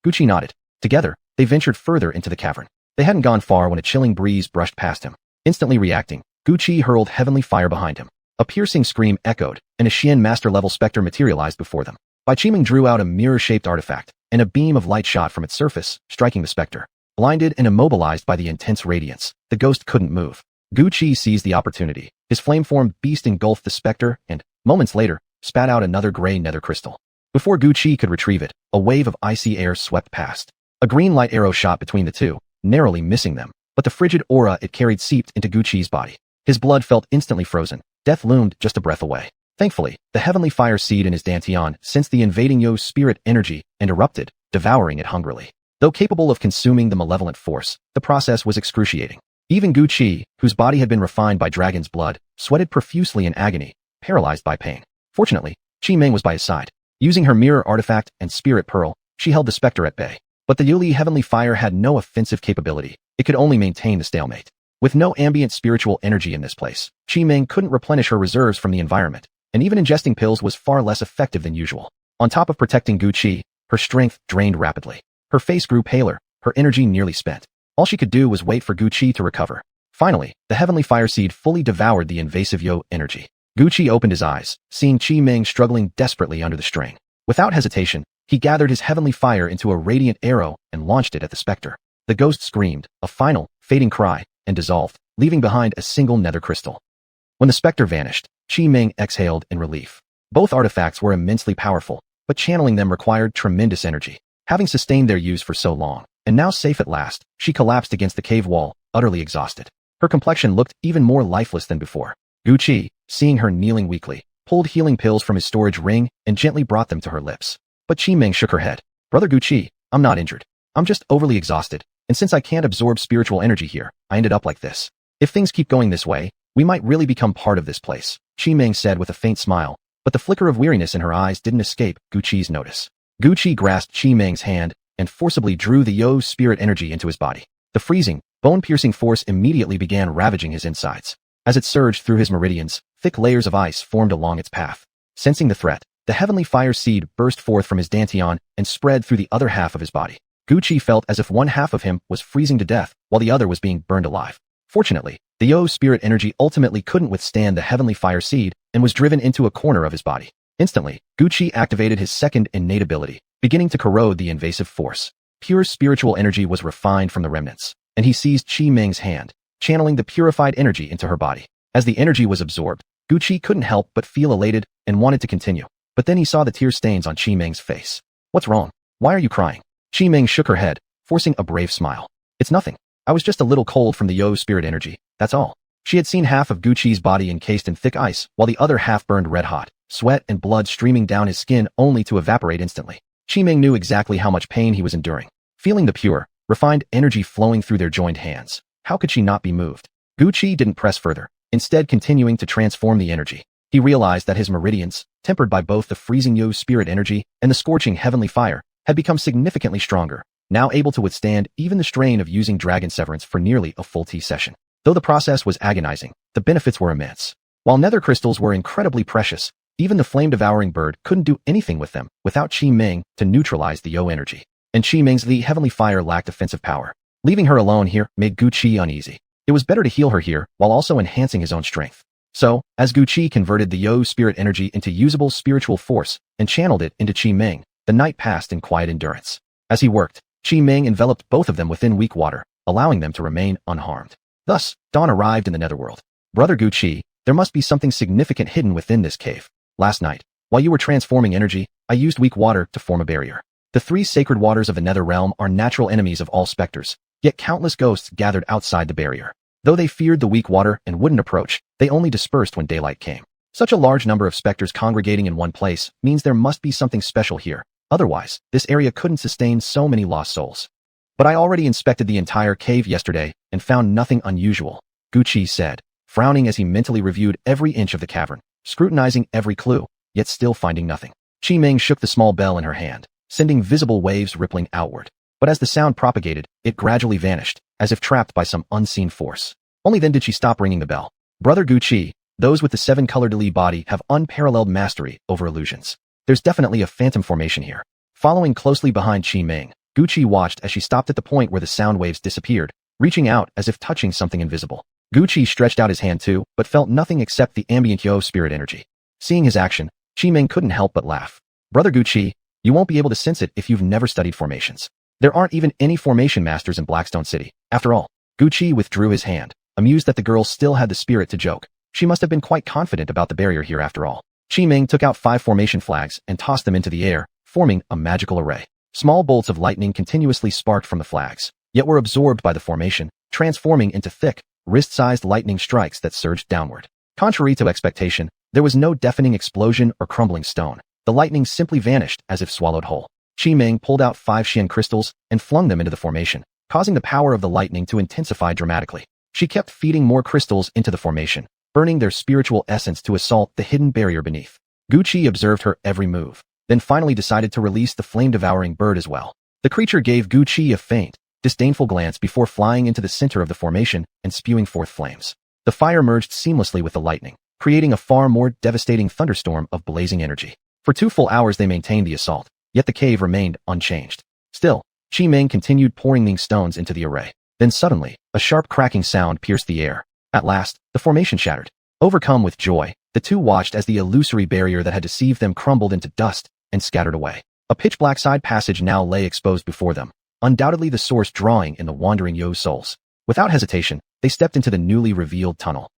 Guqi nodded. Together, they ventured further into the cavern. They hadn't gone far when a chilling breeze brushed past him. Instantly reacting, Guqi hurled heavenly fire behind him. A piercing scream echoed, and a Xian master-level specter materialized before them. Qimeng drew out a mirror-shaped artifact, and a beam of light shot from its surface, striking the specter. Blinded and immobilized by the intense radiance, the ghost couldn't move. Guqi seized the opportunity. His flame-formed beast engulfed the specter and, moments later, spat out another gray nether crystal. Before Guqi could retrieve it, a wave of icy air swept past. A green light arrow shot between the two, narrowly missing them, but the frigid aura it carried seeped into Guqi's body. His blood felt instantly frozen. Death loomed just a breath away. Thankfully, the heavenly fire seed in his dantian sensed the invading spirit energy and erupted, devouring it hungrily. Though capable of consuming the malevolent force, the process was excruciating. Even Guqi, whose body had been refined by dragon's blood, sweated profusely in agony, paralyzed by pain. Fortunately, Qimeng was by his side. Using her mirror artifact and spirit pearl, she held the specter at bay. But the Yuli heavenly fire had no offensive capability. It could only maintain the stalemate. With no ambient spiritual energy in this place, Qimeng couldn't replenish her reserves from the environment, and even ingesting pills was far less effective than usual. On top of protecting Guqi, her strength drained rapidly. Her face grew paler, her energy nearly spent. All she could do was wait for Guqi to recover. Finally, the heavenly fire seed fully devoured the invasive energy. Guqi opened his eyes, seeing Qimeng struggling desperately under the strain. Without hesitation, he gathered his heavenly fire into a radiant arrow and launched it at the specter. The ghost screamed, a final, fading cry, and dissolved, leaving behind a single nether crystal. When the specter vanished, Qimeng exhaled in relief. Both artifacts were immensely powerful, but channeling them required tremendous energy. Having sustained their use for so long, and now safe at last, she collapsed against the cave wall, utterly exhausted. Her complexion looked even more lifeless than before. Guqi, seeing her kneeling weakly, pulled healing pills from his storage ring and gently brought them to her lips. But Qimeng shook her head. Brother Guqi, I'm not injured. I'm just overly exhausted, and since I can't absorb spiritual energy here, I ended up like this. If things keep going this way, we might really become part of this place, Qimeng said with a faint smile, but the flicker of weariness in her eyes didn't escape Guqi's notice. Guqi grasped Qimeng's hand and forcibly drew the spirit energy into his body. The freezing, bone-piercing force immediately began ravaging his insides. As it surged through his meridians, thick layers of ice formed along its path. Sensing the threat, the heavenly fire seed burst forth from his dantian and spread through the other half of his body. Guqi felt as if one half of him was freezing to death, while the other was being burned alive. Fortunately, the spirit energy ultimately couldn't withstand the heavenly fire seed and was driven into a corner of his body. Instantly, Guqi activated his second innate ability, beginning to corrode the invasive force. Pure spiritual energy was refined from the remnants, and he seized Qimeng's hand, channeling the purified energy into her body. As the energy was absorbed, Guqi couldn't help but feel elated and wanted to continue. But then he saw the tear stains on Qimeng's face. What's wrong? Why are you crying? Qimeng shook her head, forcing a brave smile. It's nothing. I was just a little cold from the spirit energy, that's all. She had seen half of Guqi's body encased in thick ice, while the other half burned red hot, sweat and blood streaming down his skin only to evaporate instantly. Qimeng knew exactly how much pain he was enduring. Feeling the pure, refined energy flowing through their joined hands, how could she not be moved? Guqi didn't press further, instead continuing to transform the energy. He realized that his meridians, tempered by both the freezing spirit energy and the scorching heavenly fire, had become significantly stronger, now able to withstand even the strain of using dragon severance for nearly a full tea session. Though the process was agonizing, the benefits were immense. While nether crystals were incredibly precious, even the flame-devouring bird couldn't do anything with them without Qimeng to neutralize the energy. And Qimeng's heavenly fire lacked offensive power. Leaving her alone here made Guqi uneasy. It was better to heal her here while also enhancing his own strength. So, as Guqi converted the spirit energy into usable spiritual force and channeled it into Qimeng, the night passed in quiet endurance. As he worked, Qimeng enveloped both of them within weak water, allowing them to remain unharmed. Thus, dawn arrived in the netherworld. Brother Guqi, there must be something significant hidden within this cave. Last night, while you were transforming energy, I used weak water to form a barrier. The three sacred waters of the nether realm are natural enemies of all specters, yet countless ghosts gathered outside the barrier. Though they feared the weak water and wouldn't approach, they only dispersed when daylight came. Such a large number of specters congregating in one place means there must be something special here. Otherwise, this area couldn't sustain so many lost souls. But I already inspected the entire cave yesterday and found nothing unusual, Guqi said, frowning as he mentally reviewed every inch of the cavern, scrutinizing every clue, yet still finding nothing. Qimeng shook the small bell in her hand, sending visible waves rippling outward. But as the sound propagated, it gradually vanished, as if trapped by some unseen force. Only then did she stop ringing the bell. Brother Guqi, those with the seven-colored Li body have unparalleled mastery over illusions. There's definitely a phantom formation here. Following closely behind Qimeng, Guqi watched as she stopped at the point where the sound waves disappeared, reaching out as if touching something invisible. Guqi stretched out his hand too, but felt nothing except the ambient Yo spirit energy. Seeing his action, Qimeng couldn't help but laugh. Brother Guqi, you won't be able to sense it if you've never studied formations. There aren't even any formation masters in Blackstone City. After all, Guqi withdrew his hand, amused that the girl still had the spirit to joke. She must have been quite confident about the barrier here after all. Qimeng took out 5 formation flags and tossed them into the air, forming a magical array. Small bolts of lightning continuously sparked from the flags, yet were absorbed by the formation, transforming into thick, wrist-sized lightning strikes that surged downward. Contrary to expectation, there was no deafening explosion or crumbling stone. The lightning simply vanished as if swallowed whole. Qimeng pulled out 5 Xian crystals and flung them into the formation, causing the power of the lightning to intensify dramatically. She kept feeding more crystals into the formation, burning their spiritual essence to assault the hidden barrier beneath. Guqi observed her every move, then finally decided to release the flame-devouring bird as well. The creature gave Guqi a faint, disdainful glance before flying into the center of the formation and spewing forth flames. The fire merged seamlessly with the lightning, creating a far more devastating thunderstorm of blazing energy. For 2 full hours they maintained the assault, yet the cave remained unchanged. Still, Qimeng continued pouring these stones into the array. Then suddenly, a sharp cracking sound pierced the air. At last, the formation shattered. Overcome with joy, the two watched as the illusory barrier that had deceived them crumbled into dust and scattered away. A pitch-black side passage now lay exposed before them, undoubtedly the source drawing in the wandering Yo souls. Without hesitation, they stepped into the newly revealed tunnel.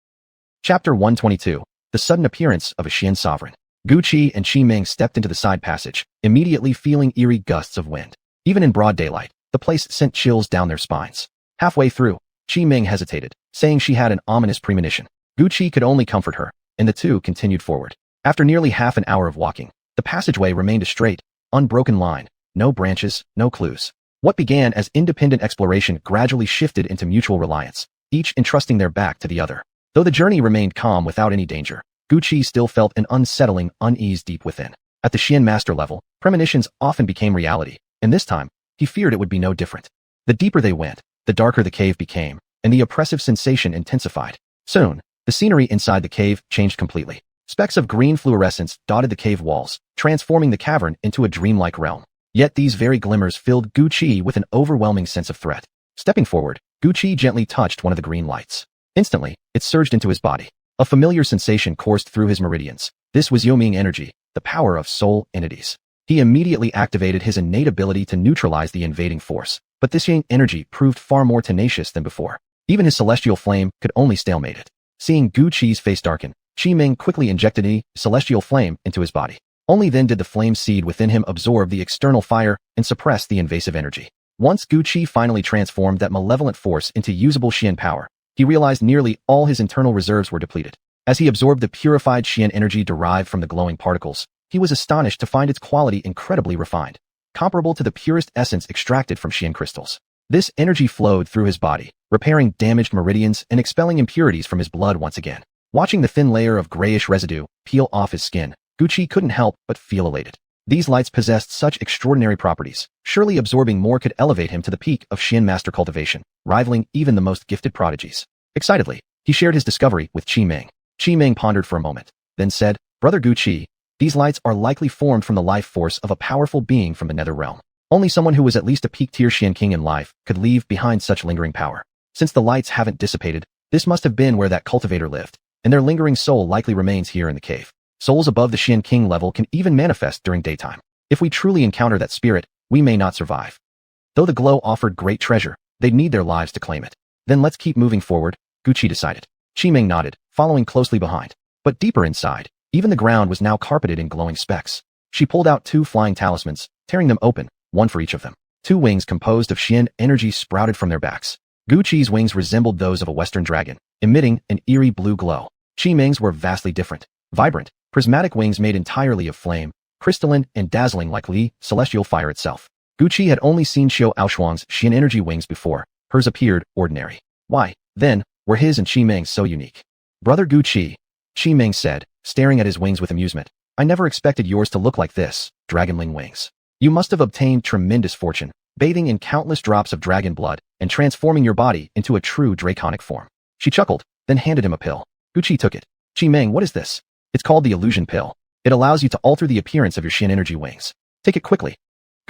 Chapter 122, The Sudden Appearance of a Xian Sovereign. Guqi and Qimeng stepped into the side passage, immediately feeling eerie gusts of wind. Even in broad daylight, the place sent chills down their spines. Halfway through, Qimeng hesitated, saying she had an ominous premonition. Guqi could only comfort her, and the two continued forward. After nearly half an hour of walking, the passageway remained a straight, unbroken line, no branches, no clues. What began as independent exploration gradually shifted into mutual reliance, each entrusting their back to the other. Though the journey remained calm without any danger, Guqi still felt an unsettling unease deep within. At the Xian master level, premonitions often became reality, and this time, he feared it would be no different. The deeper they went, the darker the cave became, and the oppressive sensation intensified. Soon, the scenery inside the cave changed completely. Specks of green fluorescence dotted the cave walls, transforming the cavern into a dreamlike realm. Yet these very glimmers filled Guqi with an overwhelming sense of threat. Stepping forward, Guqi gently touched one of the green lights. Instantly, it surged into his body. A familiar sensation coursed through his meridians. This was Yoming energy, the power of soul entities. He immediately activated his innate ability to neutralize the invading force, but this Yang energy proved far more tenacious than before. Even his celestial flame could only stalemate it. Seeing Guqi's face darken, Qimeng quickly injected a celestial flame into his body. Only then did the flame seed within him absorb the external fire and suppress the invasive energy. Once Guqi finally transformed that malevolent force into usable Xian power, he realized nearly all his internal reserves were depleted. As he absorbed the purified Xian energy derived from the glowing particles, he was astonished to find its quality incredibly refined, comparable to the purest essence extracted from Xian crystals. This energy flowed through his body, repairing damaged meridians and expelling impurities from his blood once again. Watching the thin layer of grayish residue peel off his skin, Guqi couldn't help but feel elated. These lights possessed such extraordinary properties. Surely absorbing more could elevate him to the peak of Xian master cultivation, rivaling even the most gifted prodigies. Excitedly, he shared his discovery with Qimeng. Qimeng pondered for a moment, then said, "Brother Guqi, these lights are likely formed from the life force of a powerful being from the nether realm. Only someone who was at least a peak-tier Xian king in life could leave behind such lingering power. Since the lights haven't dissipated, this must have been where that cultivator lived, and their lingering soul likely remains here in the cave. Souls above the Xian king level can even manifest during daytime. If we truly encounter that spirit, we may not survive." Though the glow offered great treasure, They'd need their lives to claim it. Then let's keep moving forward, Gucci decided. Qimeng nodded, following closely behind. But deeper inside, even the ground was now carpeted in glowing specks. She pulled out 2 flying talismans, tearing them open, one for each of them. 2 wings composed of Xian energy sprouted from their backs. Gucci's wings resembled those of a western dragon, emitting an eerie blue glow. Qimeng's were vastly different. Vibrant, prismatic wings made entirely of flame, crystalline and dazzling like Li, celestial fire itself. Gucci had only seen Xiao Aoshuang's Xian energy wings before. Hers appeared ordinary. Why, then, were his and Qimeng's so unique? Brother Gucci, Qimeng said, staring at his wings with amusement. I never expected yours to look like this, dragonling wings. You must have obtained tremendous fortune, bathing in countless drops of dragon blood and transforming your body into a true draconic form. She chuckled, then handed him a pill. Gucci took it. Qimeng, what is this? It's called the illusion pill. It allows you to alter the appearance of your Xian energy wings. Take it quickly.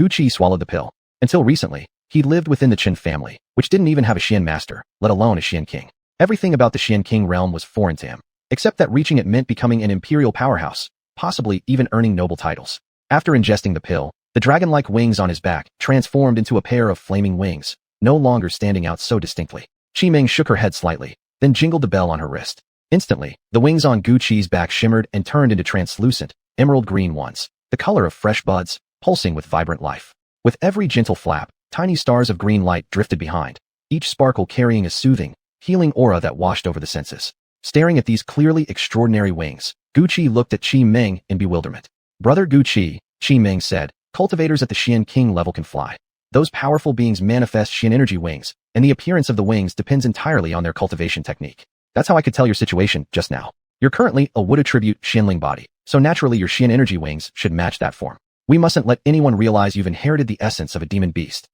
Gucci swallowed the pill. Until recently, he lived within the Qin family, which didn't even have a Xian master, let alone a Xian king. Everything about the Xian king realm was foreign to him, except that reaching it meant becoming an imperial powerhouse, possibly even earning noble titles. After ingesting the pill, the dragon-like wings on his back transformed into a pair of flaming wings, no longer standing out so distinctly. Qimeng shook her head slightly, then jingled the bell on her wrist. Instantly, the wings on Gucci's back shimmered and turned into translucent, emerald green ones, the color of fresh buds, pulsing with vibrant life. With every gentle flap, tiny stars of green light drifted behind, each sparkle carrying a soothing, healing aura that washed over the senses. Staring at these clearly extraordinary wings, Gucci looked at Qimeng in bewilderment. Brother Gucci, Qimeng said, cultivators at the Xian king level can fly. Those powerful beings manifest Xian energy wings, and the appearance of the wings depends entirely on their cultivation technique. That's how I could tell your situation just now. You're currently a wood attribute Xianling body, so naturally your Xian energy wings should match that form. We mustn't let anyone realize you've inherited the essence of a demon beast.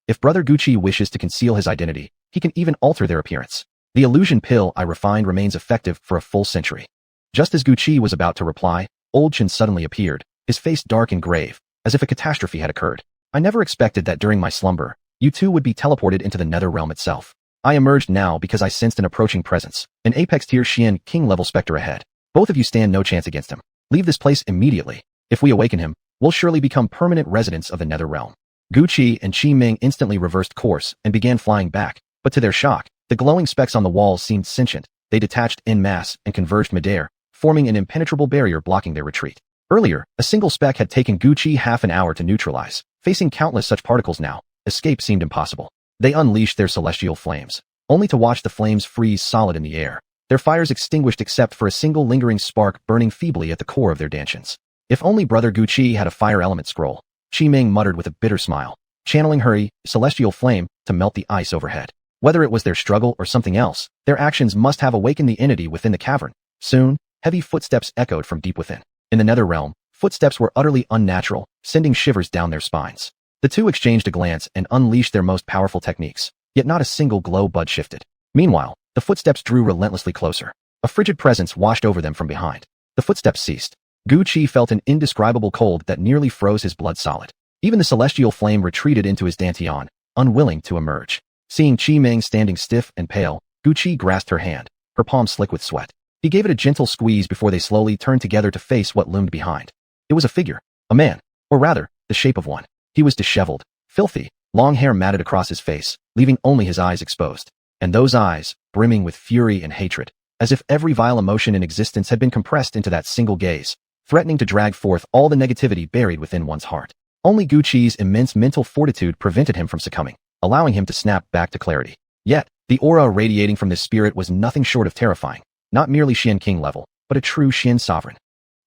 If Brother Gucci wishes to conceal his identity, he can even alter their appearance. The illusion pill I refined remains effective for a full century. Just as Gucci was about to reply, Old Chen suddenly appeared, his face dark and grave, as if a catastrophe had occurred. I never expected that during my slumber, you two would be teleported into the nether realm itself. I emerged now because I sensed an approaching presence, an apex tier Xian king level specter ahead. Both of you stand no chance against him. Leave this place immediately. If we awaken him, we'll surely become permanent residents of the nether realm. Gucci and Qimeng instantly reversed course and began flying back, but to their shock, the glowing specks on the walls seemed sentient. They detached en masse and converged midair, forming an impenetrable barrier blocking their retreat. Earlier, a single speck had taken Gucci half an hour to neutralize. Facing countless such particles now, escape seemed impossible. They unleashed their celestial flames, only to watch the flames freeze solid in the air, their fires extinguished except for a single lingering spark burning feebly at the core of their dantians. If only Brother Gucci had a fire element scroll, Qimeng muttered with a bitter smile, channeling her celestial flame to melt the ice overhead. Whether it was their struggle or something else, their actions must have awakened the entity within the cavern. Soon, heavy footsteps echoed from deep within. In the nether realm, footsteps were utterly unnatural, sending shivers down their spines. The two exchanged a glance and unleashed their most powerful techniques, yet not a single glow bud shifted. Meanwhile, the footsteps drew relentlessly closer. A frigid presence washed over them from behind. The footsteps ceased. Gucci felt an indescribable cold that nearly froze his blood solid. Even the celestial flame retreated into his dantian, unwilling to emerge. Seeing Qimeng standing stiff and pale, Gucci grasped her hand, her palm slick with sweat. He gave it a gentle squeeze before they slowly turned together to face what loomed behind. It was a figure, a man, or rather, the shape of one. He was disheveled, filthy, long hair matted across his face, leaving only his eyes exposed. And those eyes, brimming with fury and hatred, as if every vile emotion in existence had been compressed into that single gaze, threatening to drag forth all the negativity buried within one's heart. Only Gucci's immense mental fortitude prevented him from succumbing, allowing him to snap back to clarity. Yet, the aura radiating from this spirit was nothing short of terrifying, not merely Xian king level, but a true Xian sovereign.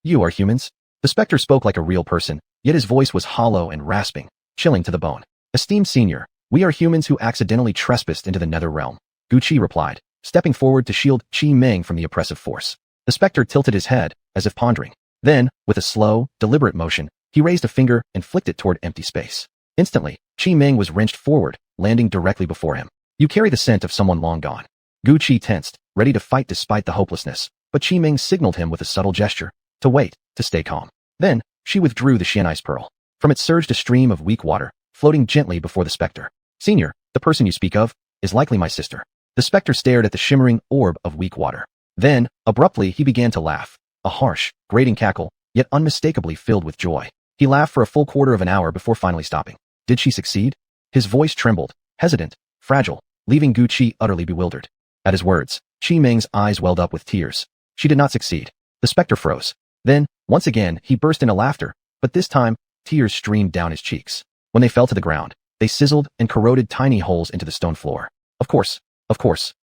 You are humans? The specter spoke like a real person, yet his voice was hollow and rasping, chilling to the bone. Esteemed senior, we are humans who accidentally trespassed into the nether realm, Gucci replied, stepping forward to shield Qimeng from the oppressive force. The specter tilted his head, as if pondering. Then, with a slow, deliberate motion, he raised a finger and flicked it toward empty space. Instantly, Qimeng was wrenched forward, landing directly before him. You carry the scent of someone long gone. Gucci tensed, ready to fight despite the hopelessness, but Qimeng signaled him with a subtle gesture, to wait, to stay calm. Then, she withdrew the Xian ice pearl. From it surged a stream of weak water, floating gently before the specter. Senior, the person you speak of, is likely my sister. The specter stared at the shimmering orb of weak water. Then, abruptly he began to laugh, a harsh, grating cackle, yet unmistakably filled with joy. He laughed for a full quarter of an hour before finally stopping. Did she succeed? His voice trembled, hesitant, fragile, leaving Gu Qi utterly bewildered. At his words, Qi Ming's eyes welled up with tears. She did not succeed. The specter froze. Then, once again, he burst into laughter, but this time, tears streamed down his cheeks. When they fell to the ground, they sizzled and corroded tiny holes into the stone floor. Of course,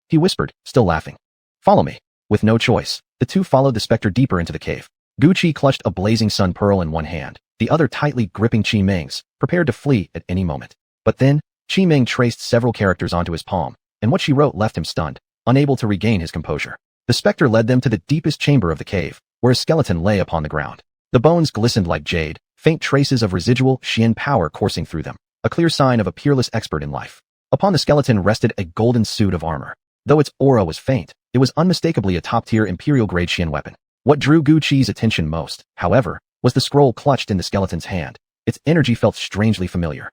he whispered, still laughing. Follow me. With no choice, the two followed the specter deeper into the cave. Gu Qi clutched a blazing sun pearl in one hand, the other tightly gripping Qi Ming's, prepared to flee at any moment. But then, Qi Ming traced several characters onto his palm, and what she wrote left him stunned, unable to regain his composure. The specter led them to the deepest chamber of the cave, where a skeleton lay upon the ground. The bones glistened like jade, faint traces of residual Xian power coursing through them, a clear sign of a peerless expert in life. Upon the skeleton rested a golden suit of armor. Though its aura was faint, it was unmistakably a top-tier imperial-grade Xian weapon. What drew Gu Qi's attention most, however, was the scroll clutched in the skeleton's hand. Its energy felt strangely familiar.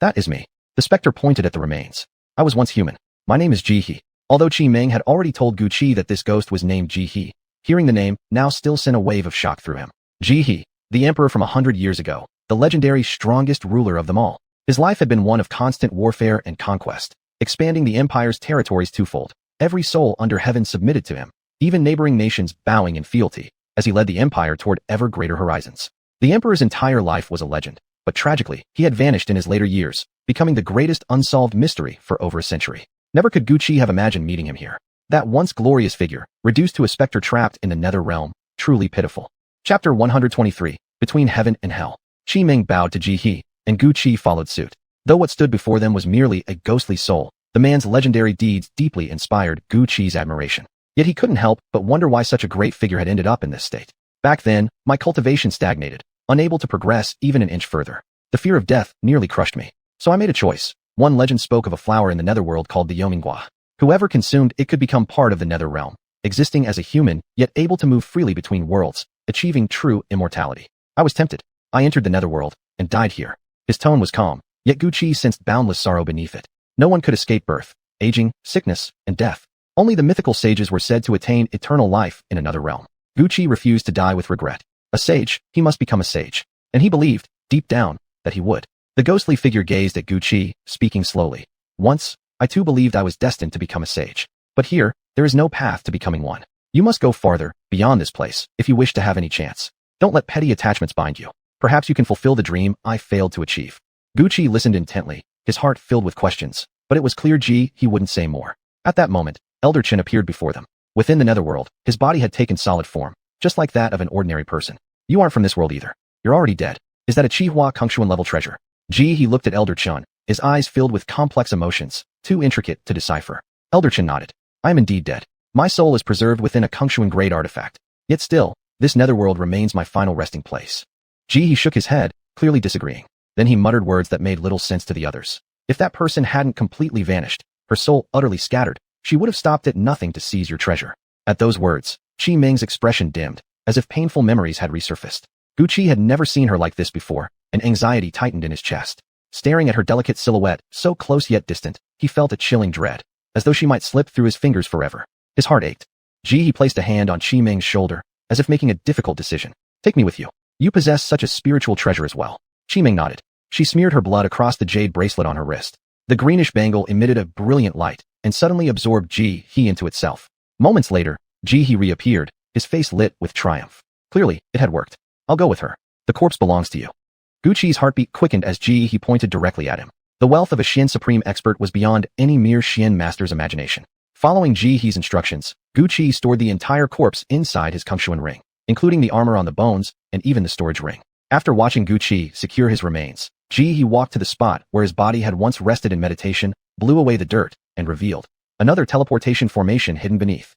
That is me. The specter pointed at the remains. I was once human. My name is Ji He. Although Qi Ming had already told Gu Qi that this ghost was named Ji He, hearing the name now still sent a wave of shock through him. Ji He, the emperor from 100 years ago, the legendary strongest ruler of them all. His life had been one of constant warfare and conquest, expanding the empire's territories twofold. Every soul under heaven submitted to him, even neighboring nations bowing in fealty, as he led the empire toward ever greater horizons. The emperor's entire life was a legend, but tragically, he had vanished in his later years, becoming the greatest unsolved mystery for over a century. Never could Gu Qi have imagined meeting him here. That once glorious figure, reduced to a specter trapped in the nether realm, truly pitiful. Chapter 123, Between Heaven and Hell. Qi Ming bowed to Ji He, and Gu Qi followed suit. Though what stood before them was merely a ghostly soul, the man's legendary deeds deeply inspired Gu Qi's admiration. Yet he couldn't help but wonder why such a great figure had ended up in this state. Back then, my cultivation stagnated, unable to progress even an inch further. The fear of death nearly crushed me. So I made a choice. One legend spoke of a flower in the netherworld called the Yomingua. Whoever consumed it could become part of the nether realm, existing as a human, yet able to move freely between worlds, achieving true immortality. I was tempted. I entered the netherworld, and died here. His tone was calm, yet Gu Qi sensed boundless sorrow beneath it. No one could escape birth, aging, sickness, and death. Only the mythical sages were said to attain eternal life in another realm. Gu Qi refused to die with regret. A sage, he must become a sage. And he believed, deep down, that he would. The ghostly figure gazed at Gu Qi, speaking slowly. Once, I too believed I was destined to become a sage. But here, there is no path to becoming one. You must go farther, beyond this place, if you wish to have any chance. Don't let petty attachments bind you. Perhaps you can fulfill the dream I failed to achieve. Gu Qi listened intently, his heart filled with questions, but it was clear he wouldn't say more. At that moment, Elder Chen appeared before them. Within the netherworld, his body had taken solid form, just like that of an ordinary person. You aren't from this world either. You're already dead. Is that a Chihua Kungshuan level treasure? He looked at Elder Chen, his eyes filled with complex emotions, too intricate to decipher. Elder Chen nodded. I am indeed dead. My soul is preserved within a Kungshuan grade artifact. Yet still, this netherworld remains my final resting place. He shook his head, clearly disagreeing. Then he muttered words that made little sense to the others. If that person hadn't completely vanished, her soul utterly scattered, she would have stopped at nothing to seize your treasure. At those words, Qi Ming's expression dimmed, as if painful memories had resurfaced. Gu Qi had never seen her like this before, and anxiety tightened in his chest. Staring at her delicate silhouette, so close yet distant, he felt a chilling dread, as though she might slip through his fingers forever. His heart ached. He placed a hand on Qi Ming's shoulder, as if making a difficult decision. Take me with you. You possess such a spiritual treasure as well. Qi Ming nodded. She smeared her blood across the jade bracelet on her wrist. The greenish bangle emitted a brilliant light, and suddenly absorbed He into itself. Moments later, He reappeared, his face lit with triumph. Clearly, it had worked. I'll go with her. The corpse belongs to you. Gu Qi's heartbeat quickened as He pointed directly at him. The wealth of a Xian supreme expert was beyond any mere Xian master's imagination. Following He's instructions, Gu Qi stored the entire corpse inside his Kungshuan ring, including the armor on the bones and even the storage ring. After watching Gu Qi secure his remains, He walked to the spot where his body had once rested in meditation, blew away the dirt, and revealed another teleportation formation hidden beneath.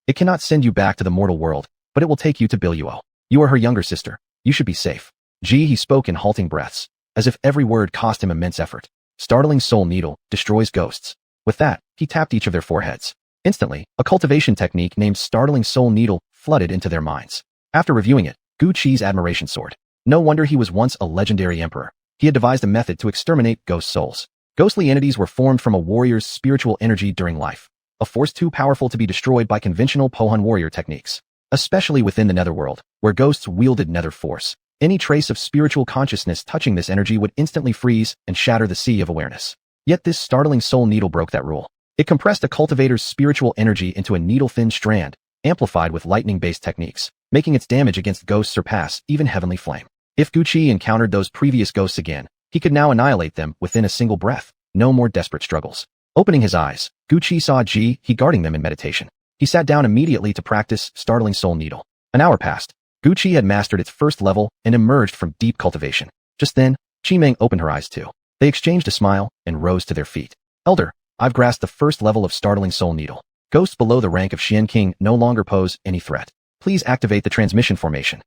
It cannot send you back to the mortal world, but it will take you to Biluo. You are her younger sister. You should be safe. He spoke in halting breaths, as if every word cost him immense effort. Startling soul needle destroys ghosts. With that, he tapped each of their foreheads. Instantly, a cultivation technique named Startling Soul Needle flooded into their minds. After reviewing it, Gu Qi's admiration soared. No wonder he was once a legendary emperor. He had devised a method to exterminate ghost souls. Ghostly entities were formed from a warrior's spiritual energy during life, a force too powerful to be destroyed by conventional Pohan warrior techniques. Especially within the netherworld, where ghosts wielded nether force. Any trace of spiritual consciousness touching this energy would instantly freeze and shatter the sea of awareness. Yet this startling soul needle broke that rule. It compressed a cultivator's spiritual energy into a needle-thin strand, amplified with lightning-based techniques, making its damage against ghosts surpass even heavenly flame. If Gucci encountered those previous ghosts again, he could now annihilate them within a single breath. No more desperate struggles. Opening his eyes, Gucci saw Ji guarding them in meditation. He sat down immediately to practice startling soul needle. An hour passed. Gucci had mastered its first level and emerged from deep cultivation. Just then, Qimeng opened her eyes too. They exchanged a smile and rose to their feet. Elder, I've grasped the first level of startling soul needle. Ghosts below the rank of Xian King no longer pose any threat. Please activate the transmission formation.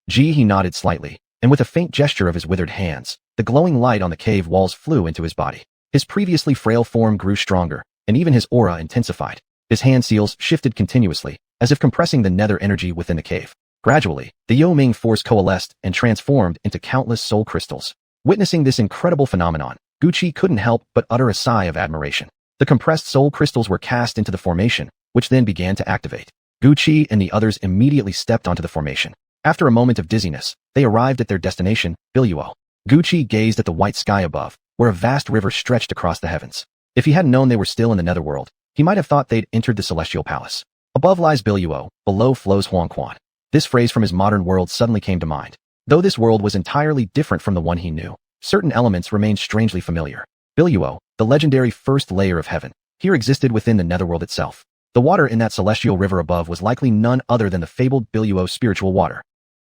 He nodded slightly, and with a faint gesture of his withered hands, the glowing light on the cave walls flew into his body. His previously frail form grew stronger, and even his aura intensified. His hand seals shifted continuously, as if compressing the nether energy within the cave. Gradually, the Yo-Ming force coalesced and transformed into countless soul crystals. Witnessing this incredible phenomenon, Gucci couldn't help but utter a sigh of admiration. The compressed soul crystals were cast into the formation, which then began to activate. Gucci and the others immediately stepped onto the formation. After a moment of dizziness, they arrived at their destination, Biluo. Gucci gazed at the white sky above, where a vast river stretched across the heavens. If he hadn't known they were still in the netherworld, he might have thought they'd entered the celestial palace. Above lies Biluo, below flows Huangquan. This phrase from his modern world suddenly came to mind. Though this world was entirely different from the one he knew, certain elements remained strangely familiar. Biluo, the legendary first layer of heaven, here existed within the netherworld itself. The water in that celestial river above was likely none other than the fabled Biluo spiritual water.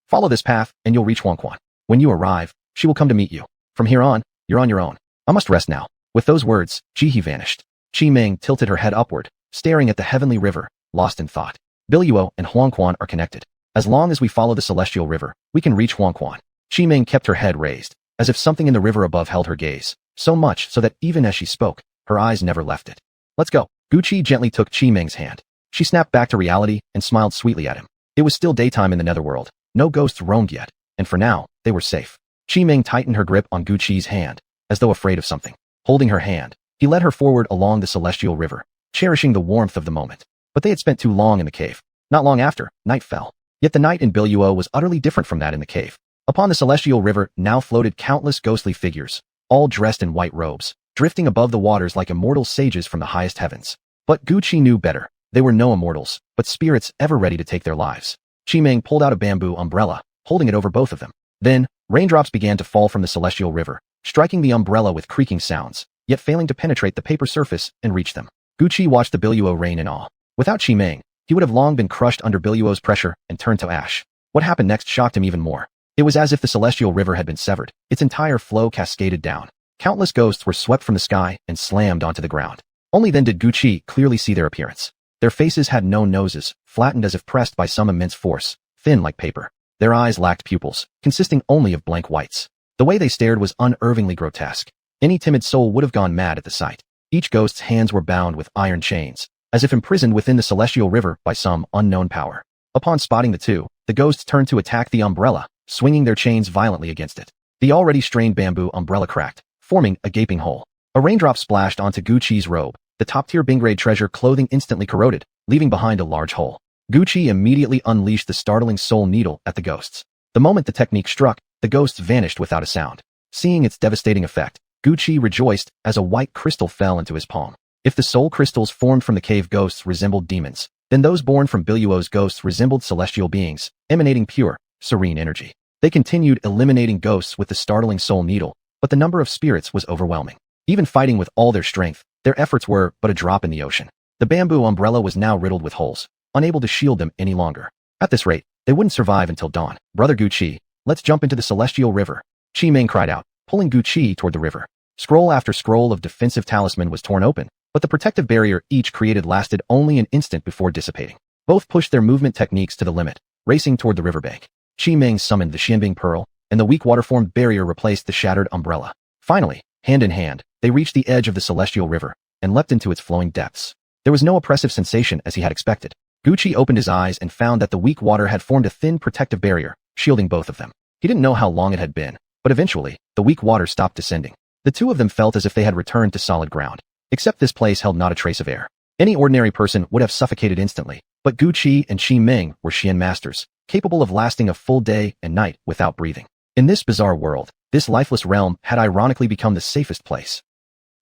Follow this path, and you'll reach Huangquan. When you arrive, she will come to meet you. From here on, you're on your own. I must rest now. With those words, Ji vanished. Qimeng tilted her head upward, staring at the heavenly river, lost in thought. Biluo and Huangquan are connected. As long as we follow the celestial river, we can reach Huangquan. Qimeng kept her head raised, as if something in the river above held her gaze, so much so that even as she spoke, her eyes never left it. Let's go. Gucci gently took Qimeng's hand. She snapped back to reality and smiled sweetly at him. It was still daytime in the netherworld. No ghosts roamed yet, and for now, they were safe. Qimeng tightened her grip on Gucci's hand, as though afraid of something. Holding her hand, he led her forward along the celestial river, cherishing the warmth of the moment. But they had spent too long in the cave. Not long after, night fell. Yet the night in Biluo was utterly different from that in the cave. Upon the celestial river now floated countless ghostly figures, all dressed in white robes, drifting above the waters like immortal sages from the highest heavens. But Gucci knew better. They were no immortals, but spirits ever ready to take their lives. Qimeng pulled out a bamboo umbrella, holding it over both of them. Then, raindrops began to fall from the celestial river, striking the umbrella with creaking sounds, yet failing to penetrate the paper surface and reach them. Gucci watched the Biluo rain in awe. Without Qimeng, he would have long been crushed under Biluo's pressure and turned to ash. What happened next shocked him even more. It was as if the celestial river had been severed. Its entire flow cascaded down. Countless ghosts were swept from the sky and slammed onto the ground. Only then did Gucci clearly see their appearance. Their faces had no noses, flattened as if pressed by some immense force, thin like paper. Their eyes lacked pupils, consisting only of blank whites. The way they stared was unervingly grotesque. Any timid soul would have gone mad at the sight. Each ghost's hands were bound with iron chains, as if imprisoned within the celestial river by some unknown power. Upon spotting the two, the ghosts turned to attack the umbrella, swinging their chains violently against it. The already strained bamboo umbrella cracked, forming a gaping hole. A raindrop splashed onto Gucci's robe. The top-tier Bing-grade treasure clothing instantly corroded, leaving behind a large hole. Gucci immediately unleashed the startling soul needle at the ghosts. The moment the technique struck, the ghosts vanished without a sound. Seeing its devastating effect, Gucci rejoiced as a white crystal fell into his palm. If the soul crystals formed from the cave ghosts resembled demons, then those born from Biluo's ghosts resembled celestial beings, emanating pure, serene energy. They continued eliminating ghosts with the startling soul needle, but the number of spirits was overwhelming. Even fighting with all their strength, their efforts were but a drop in the ocean. The bamboo umbrella was now riddled with holes, unable to shield them any longer. At this rate, they wouldn't survive until dawn. Brother Gucci, let's jump into the celestial river. Qimeng cried out, pulling Gucci toward the river. Scroll after scroll of defensive talisman was torn open, but the protective barrier each created lasted only an instant before dissipating. Both pushed their movement techniques to the limit, racing toward the riverbank. Qimeng summoned the Xianbing Pearl, and the weak water-formed barrier replaced the shattered umbrella. Finally, hand in hand, they reached the edge of the celestial river and leapt into its flowing depths. There was no oppressive sensation as he had expected. Gucci opened his eyes and found that the weak water had formed a thin protective barrier, shielding both of them. He didn't know how long it had been, but eventually, the weak water stopped descending. The two of them felt as if they had returned to solid ground. Except this place held not a trace of air. Any ordinary person would have suffocated instantly, but Gucci and Qimeng were Xian masters, capable of lasting a full day and night without breathing. In this bizarre world, this lifeless realm had ironically become the safest place.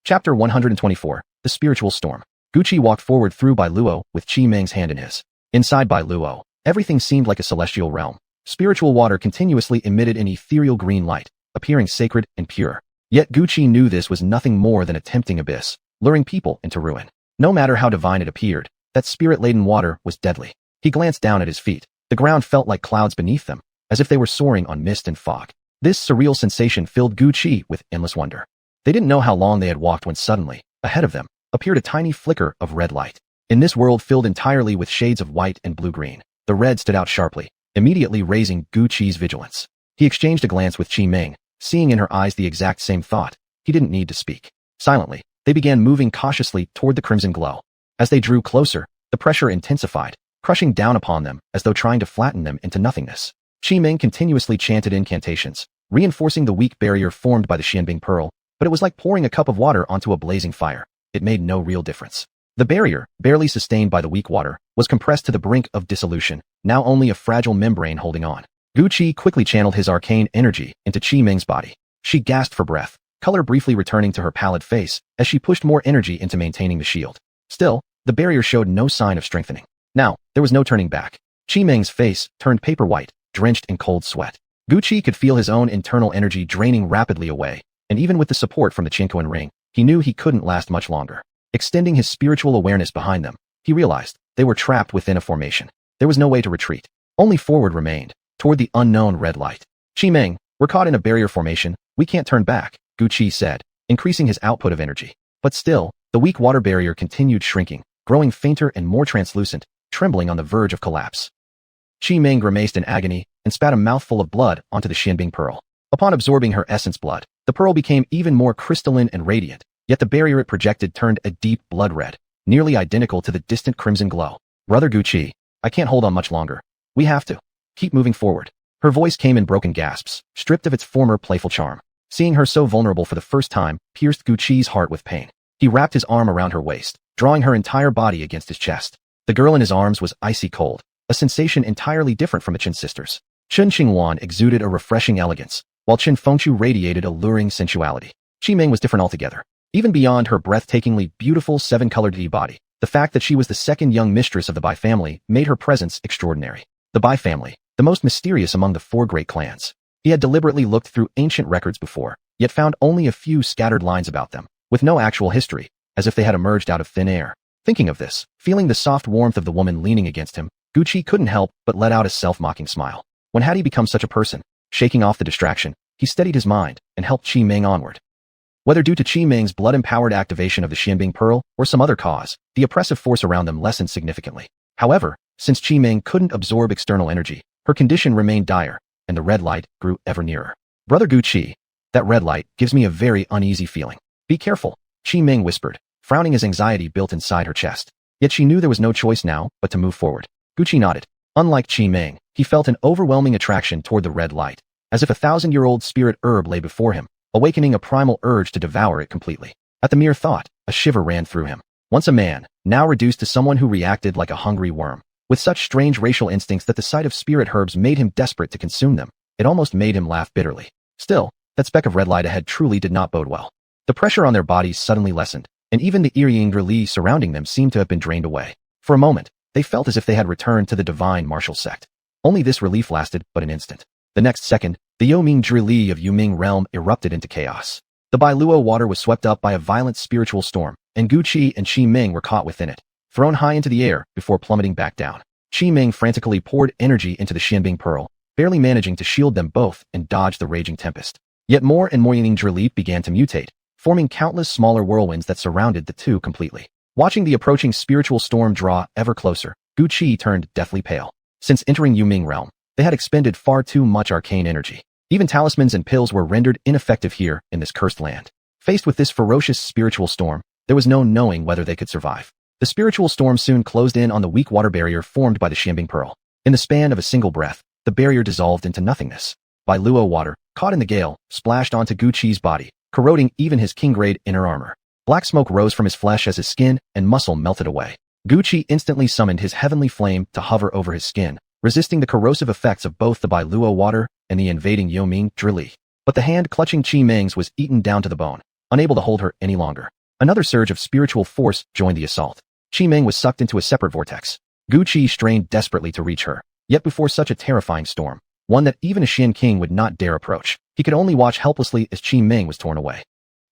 Chapter 124, The Spiritual Storm. Gucci walked forward through Bai Luo with Qi Meng's hand in his. Inside Bai Luo, everything seemed like a celestial realm. Spiritual water continuously emitted an ethereal green light, appearing sacred and pure. Yet Gucci knew this was nothing more than a tempting abyss, luring people into ruin. No matter how divine it appeared, that spirit-laden water was deadly. He glanced down at his feet. The ground felt like clouds beneath them, as if they were soaring on mist and fog. This surreal sensation filled Gucci with endless wonder. They didn't know how long they had walked when suddenly, ahead of them, appeared a tiny flicker of red light. In this world filled entirely with shades of white and blue-green, the red stood out sharply, immediately raising Gucci's vigilance. He exchanged a glance with Qi Meng, seeing in her eyes the exact same thought. He didn't need to speak. Silently, they began moving cautiously toward the crimson glow. As they drew closer, the pressure intensified, crushing down upon them as though trying to flatten them into nothingness. Qi Meng continuously chanted incantations, reinforcing the weak barrier formed by the Xianbing pearl, but it was like pouring a cup of water onto a blazing fire. It made no real difference. The barrier, barely sustained by the weak water, was compressed to the brink of dissolution, now only a fragile membrane holding on. Gucci quickly channeled his arcane energy into Qi Meng's body. She gasped for breath, color briefly returning to her pallid face as she pushed more energy into maintaining the shield. Still, the barrier showed no sign of strengthening. Now, there was no turning back. Qi Meng's face turned paper white, drenched in cold sweat. Gucci could feel his own internal energy draining rapidly away, and even with the support from the Qinquan ring, he knew he couldn't last much longer. Extending his spiritual awareness behind them, he realized they were trapped within a formation. There was no way to retreat. Only forward remained, toward the unknown red light. Qi Meng, we're caught in a barrier formation. We can't turn back, Gucci said, increasing his output of energy. But still, the weak water barrier continued shrinking, growing fainter and more translucent, trembling on the verge of collapse. Qi Meng grimaced in agony and spat a mouthful of blood onto the Xianbing pearl. Upon absorbing her essence blood, the pearl became even more crystalline and radiant, yet the barrier it projected turned a deep blood red, nearly identical to the distant crimson glow. Brother Gucci, I can't hold on much longer. We have to keep moving forward. Her voice came in broken gasps, stripped of its former playful charm. Seeing her so vulnerable for the first time pierced Gucci's heart with pain. He wrapped his arm around her waist, drawing her entire body against his chest. The girl in his arms was icy cold, a sensation entirely different from the Qin sisters. Chen Xingwan exuded a refreshing elegance, while Qin Fengchu radiated alluring sensuality. Qi Meng was different altogether. Even beyond her breathtakingly beautiful seven-colored body, the fact that she was the second young mistress of the Bai family made her presence extraordinary. The Bai family, the most mysterious among the four great clans. He had deliberately looked through ancient records before, yet found only a few scattered lines about them, with no actual history, as if they had emerged out of thin air. Thinking of this, feeling the soft warmth of the woman leaning against him, Gucci couldn't help but let out a self-mocking smile. When had he become such a person? Shaking off the distraction, he steadied his mind and helped Qi Meng onward. Whether due to Qi Meng's blood-empowered activation of the Xianbing pearl or some other cause, the oppressive force around them lessened significantly. However, since Qi Meng couldn't absorb external energy, her condition remained dire, and the red light grew ever nearer. Brother Gucci, that red light gives me a very uneasy feeling. Be careful, Qi Meng whispered, frowning as anxiety built inside her chest. Yet she knew there was no choice now but to move forward. Gucci nodded. Unlike Qi Meng, he felt an overwhelming attraction toward the red light, as if a 1,000-year-old spirit herb lay before him, awakening a primal urge to devour it completely. At the mere thought, a shiver ran through him. Once a man, now reduced to someone who reacted like a hungry worm, with such strange racial instincts that the sight of spirit herbs made him desperate to consume them. It almost made him laugh bitterly. Still, that speck of red light ahead truly did not bode well. The pressure on their bodies suddenly lessened, and even the Yingli surrounding them seemed to have been drained away. For a moment, they felt as if they had returned to the divine martial sect. Only this relief lasted but an instant. The next second, the Yoming Li of Yuming realm erupted into chaos. The Bailuo water was swept up by a violent spiritual storm, and Gucci and Qi Meng were caught within it, thrown high into the air before plummeting back down. Qi Meng frantically poured energy into the Xianbing pearl, barely managing to shield them both and dodge the raging tempest. Yet more and more Yingli began to mutate, forming countless smaller whirlwinds that surrounded the two completely. Watching the approaching spiritual storm draw ever closer, Gucci turned deathly pale. Since entering Yuming realm, they had expended far too much arcane energy. Even talismans and pills were rendered ineffective here in this cursed land. Faced with this ferocious spiritual storm, there was no knowing whether they could survive. The spiritual storm soon closed in on the weak water barrier formed by the Xianbing pearl. In the span of a single breath, the barrier dissolved into nothingness. Bailuo water, caught in the gale, splashed onto Gucci's body, corroding even his king-grade inner armor. Black smoke rose from his flesh as his skin and muscle melted away. Gucci instantly summoned his heavenly flame to hover over his skin, resisting the corrosive effects of both the Bailuo water and the invading Yoming Li. But the hand clutching Qi Meng's was eaten down to the bone. unable to hold her any longer. Another surge of spiritual force joined the assault. Qi Ming was sucked into a separate vortex. Gu Qi strained desperately to reach her, yet before such a terrifying storm, one that even a Xian king would not dare approach, he could only watch helplessly as Qi Ming was torn away.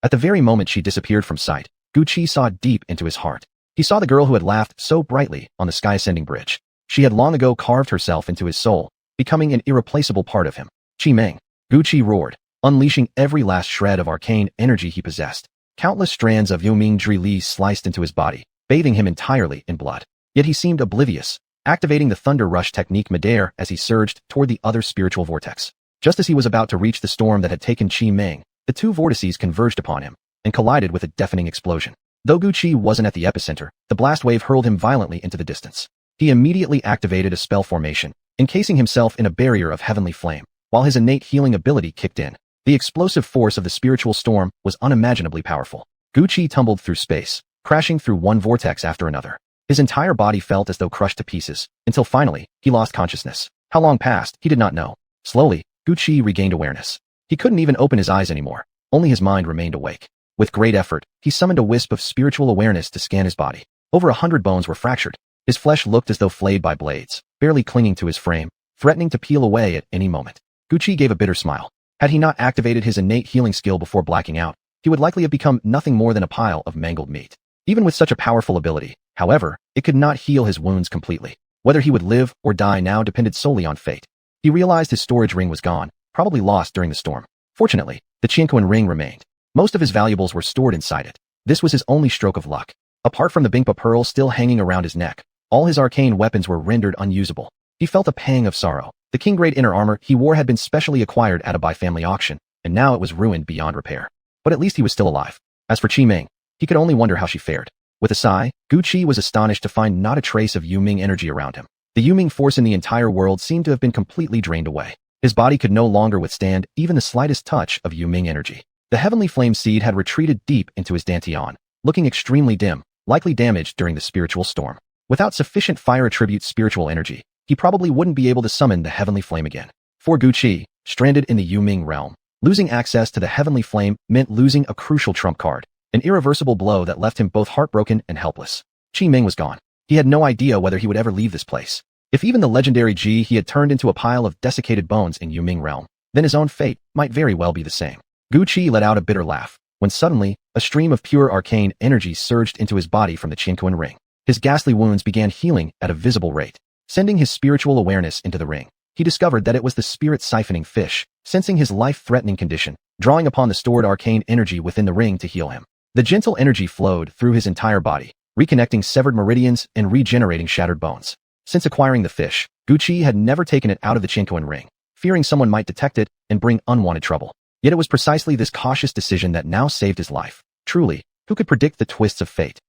At the very moment she disappeared from sight, Gu Qi saw deep into his heart. He saw the girl who had laughed so brightly on the sky-ascending bridge. She had long ago carved herself into his soul, becoming an irreplaceable part of him. Qi Ming. Gu Qi roared, unleashing every last shred of arcane energy he possessed. Countless strands of Yuming Zhi Li sliced into his body, bathing him entirely in blood. Yet he seemed oblivious, activating the Thunder Rush technique midair as he surged toward the other spiritual vortex. Just as he was about to reach the storm that had taken Qi Ming, the two vortices converged upon him and collided with a deafening explosion. Though Gu Qi wasn't at the epicenter, the blast wave hurled him violently into the distance. He immediately activated a spell formation, encasing himself in a barrier of heavenly flame, while his innate healing ability kicked in. The explosive force of the spiritual storm was unimaginably powerful. Gu Qi tumbled through space, crashing through one vortex after another. His entire body felt as though crushed to pieces, until finally, he lost consciousness. How long passed, he did not know. Slowly, Gu Qi regained awareness. He couldn't even open his eyes anymore. Only his mind remained awake. With great effort, he summoned a wisp of spiritual awareness to scan his body. Over 100 bones were fractured. His flesh looked as though flayed by blades, barely clinging to his frame, threatening to peel away at any moment. Gu Qi gave a bitter smile. Had he not activated his innate healing skill before blacking out, he would likely have become nothing more than a pile of mangled meat. Even with such a powerful ability, however, it could not heal his wounds completely. Whether he would live or die now depended solely on fate. He realized his storage ring was gone, probably lost during the storm. Fortunately, the Qianquan ring remained. Most of his valuables were stored inside it. This was his only stroke of luck. Apart from the Bingpa pearl still hanging around his neck, all his arcane weapons were rendered unusable. He felt a pang of sorrow. The king-grade inner armor he wore had been specially acquired at a Bai family auction, and now it was ruined beyond repair. But at least he was still alive. As for Qi Ming, he could only wonder how she fared. With a sigh, Gu Qi was astonished to find not a trace of Yuming energy around him. The Yuming force in the entire world seemed to have been completely drained away. His body could no longer withstand even the slightest touch of Yuming energy. The heavenly flame seed had retreated deep into his dantian, looking extremely dim, likely damaged during the spiritual storm. Without sufficient fire attribute spiritual energy, he probably wouldn't be able to summon the heavenly flame again. For Gu Qi, stranded in the Yuming realm, losing access to the heavenly flame meant losing a crucial trump card, an irreversible blow that left him both heartbroken and helpless. Qi Ming was gone. He had no idea whether he would ever leave this place. If even the legendary Ji he had turned into a pile of desiccated bones in Yuming realm, then his own fate might very well be the same. Gu Qi let out a bitter laugh, when suddenly, a stream of pure arcane energy surged into his body from the Qianquan ring. His ghastly wounds began healing at a visible rate. Sending his spiritual awareness into the ring, he discovered that it was the spirit-siphoning fish, sensing his life-threatening condition, drawing upon the stored arcane energy within the ring to heal him. The gentle energy flowed through his entire body, reconnecting severed meridians and regenerating shattered bones. Since acquiring the fish, Gu Qi had never taken it out of the Qianquan ring, fearing someone might detect it and bring unwanted trouble. Yet it was precisely this cautious decision that now saved his life. Truly, who could predict the twists of fate?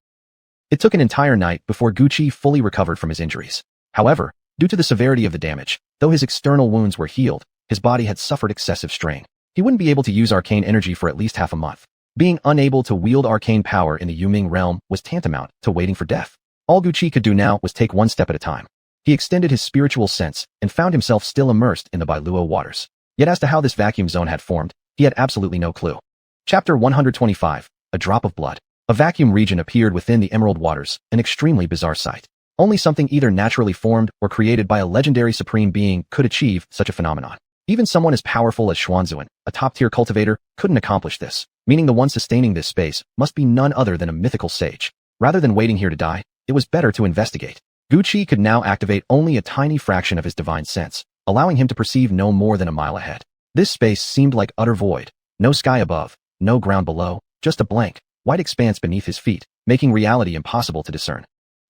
It took an entire night before Gu Qi fully recovered from his injuries. However, due to the severity of the damage, though his external wounds were healed, his body had suffered excessive strain. He wouldn't be able to use arcane energy for at least half a month. Being unable to wield arcane power in the Yuming realm was tantamount to waiting for death. All Gu Qi could do now was take one step at a time. He extended his spiritual sense and found himself still immersed in the Bailuo waters. Yet as to how this vacuum zone had formed, he had absolutely no clue. Chapter 125, A Drop of Blood. A vacuum region appeared within the emerald waters, an extremely bizarre sight. Only something either naturally formed or created by a legendary supreme being could achieve such a phenomenon. Even someone as powerful as Xuanzuan, a top-tier cultivator, couldn't accomplish this, meaning the one sustaining this space must be none other than a mythical sage. Rather than waiting here to die, it was better to investigate. Gu Qi could now activate only a tiny fraction of his divine sense, allowing him to perceive no more than a mile ahead. This space seemed like utter void. No sky above, no ground below, just a blank, white expanse beneath his feet, making reality impossible to discern.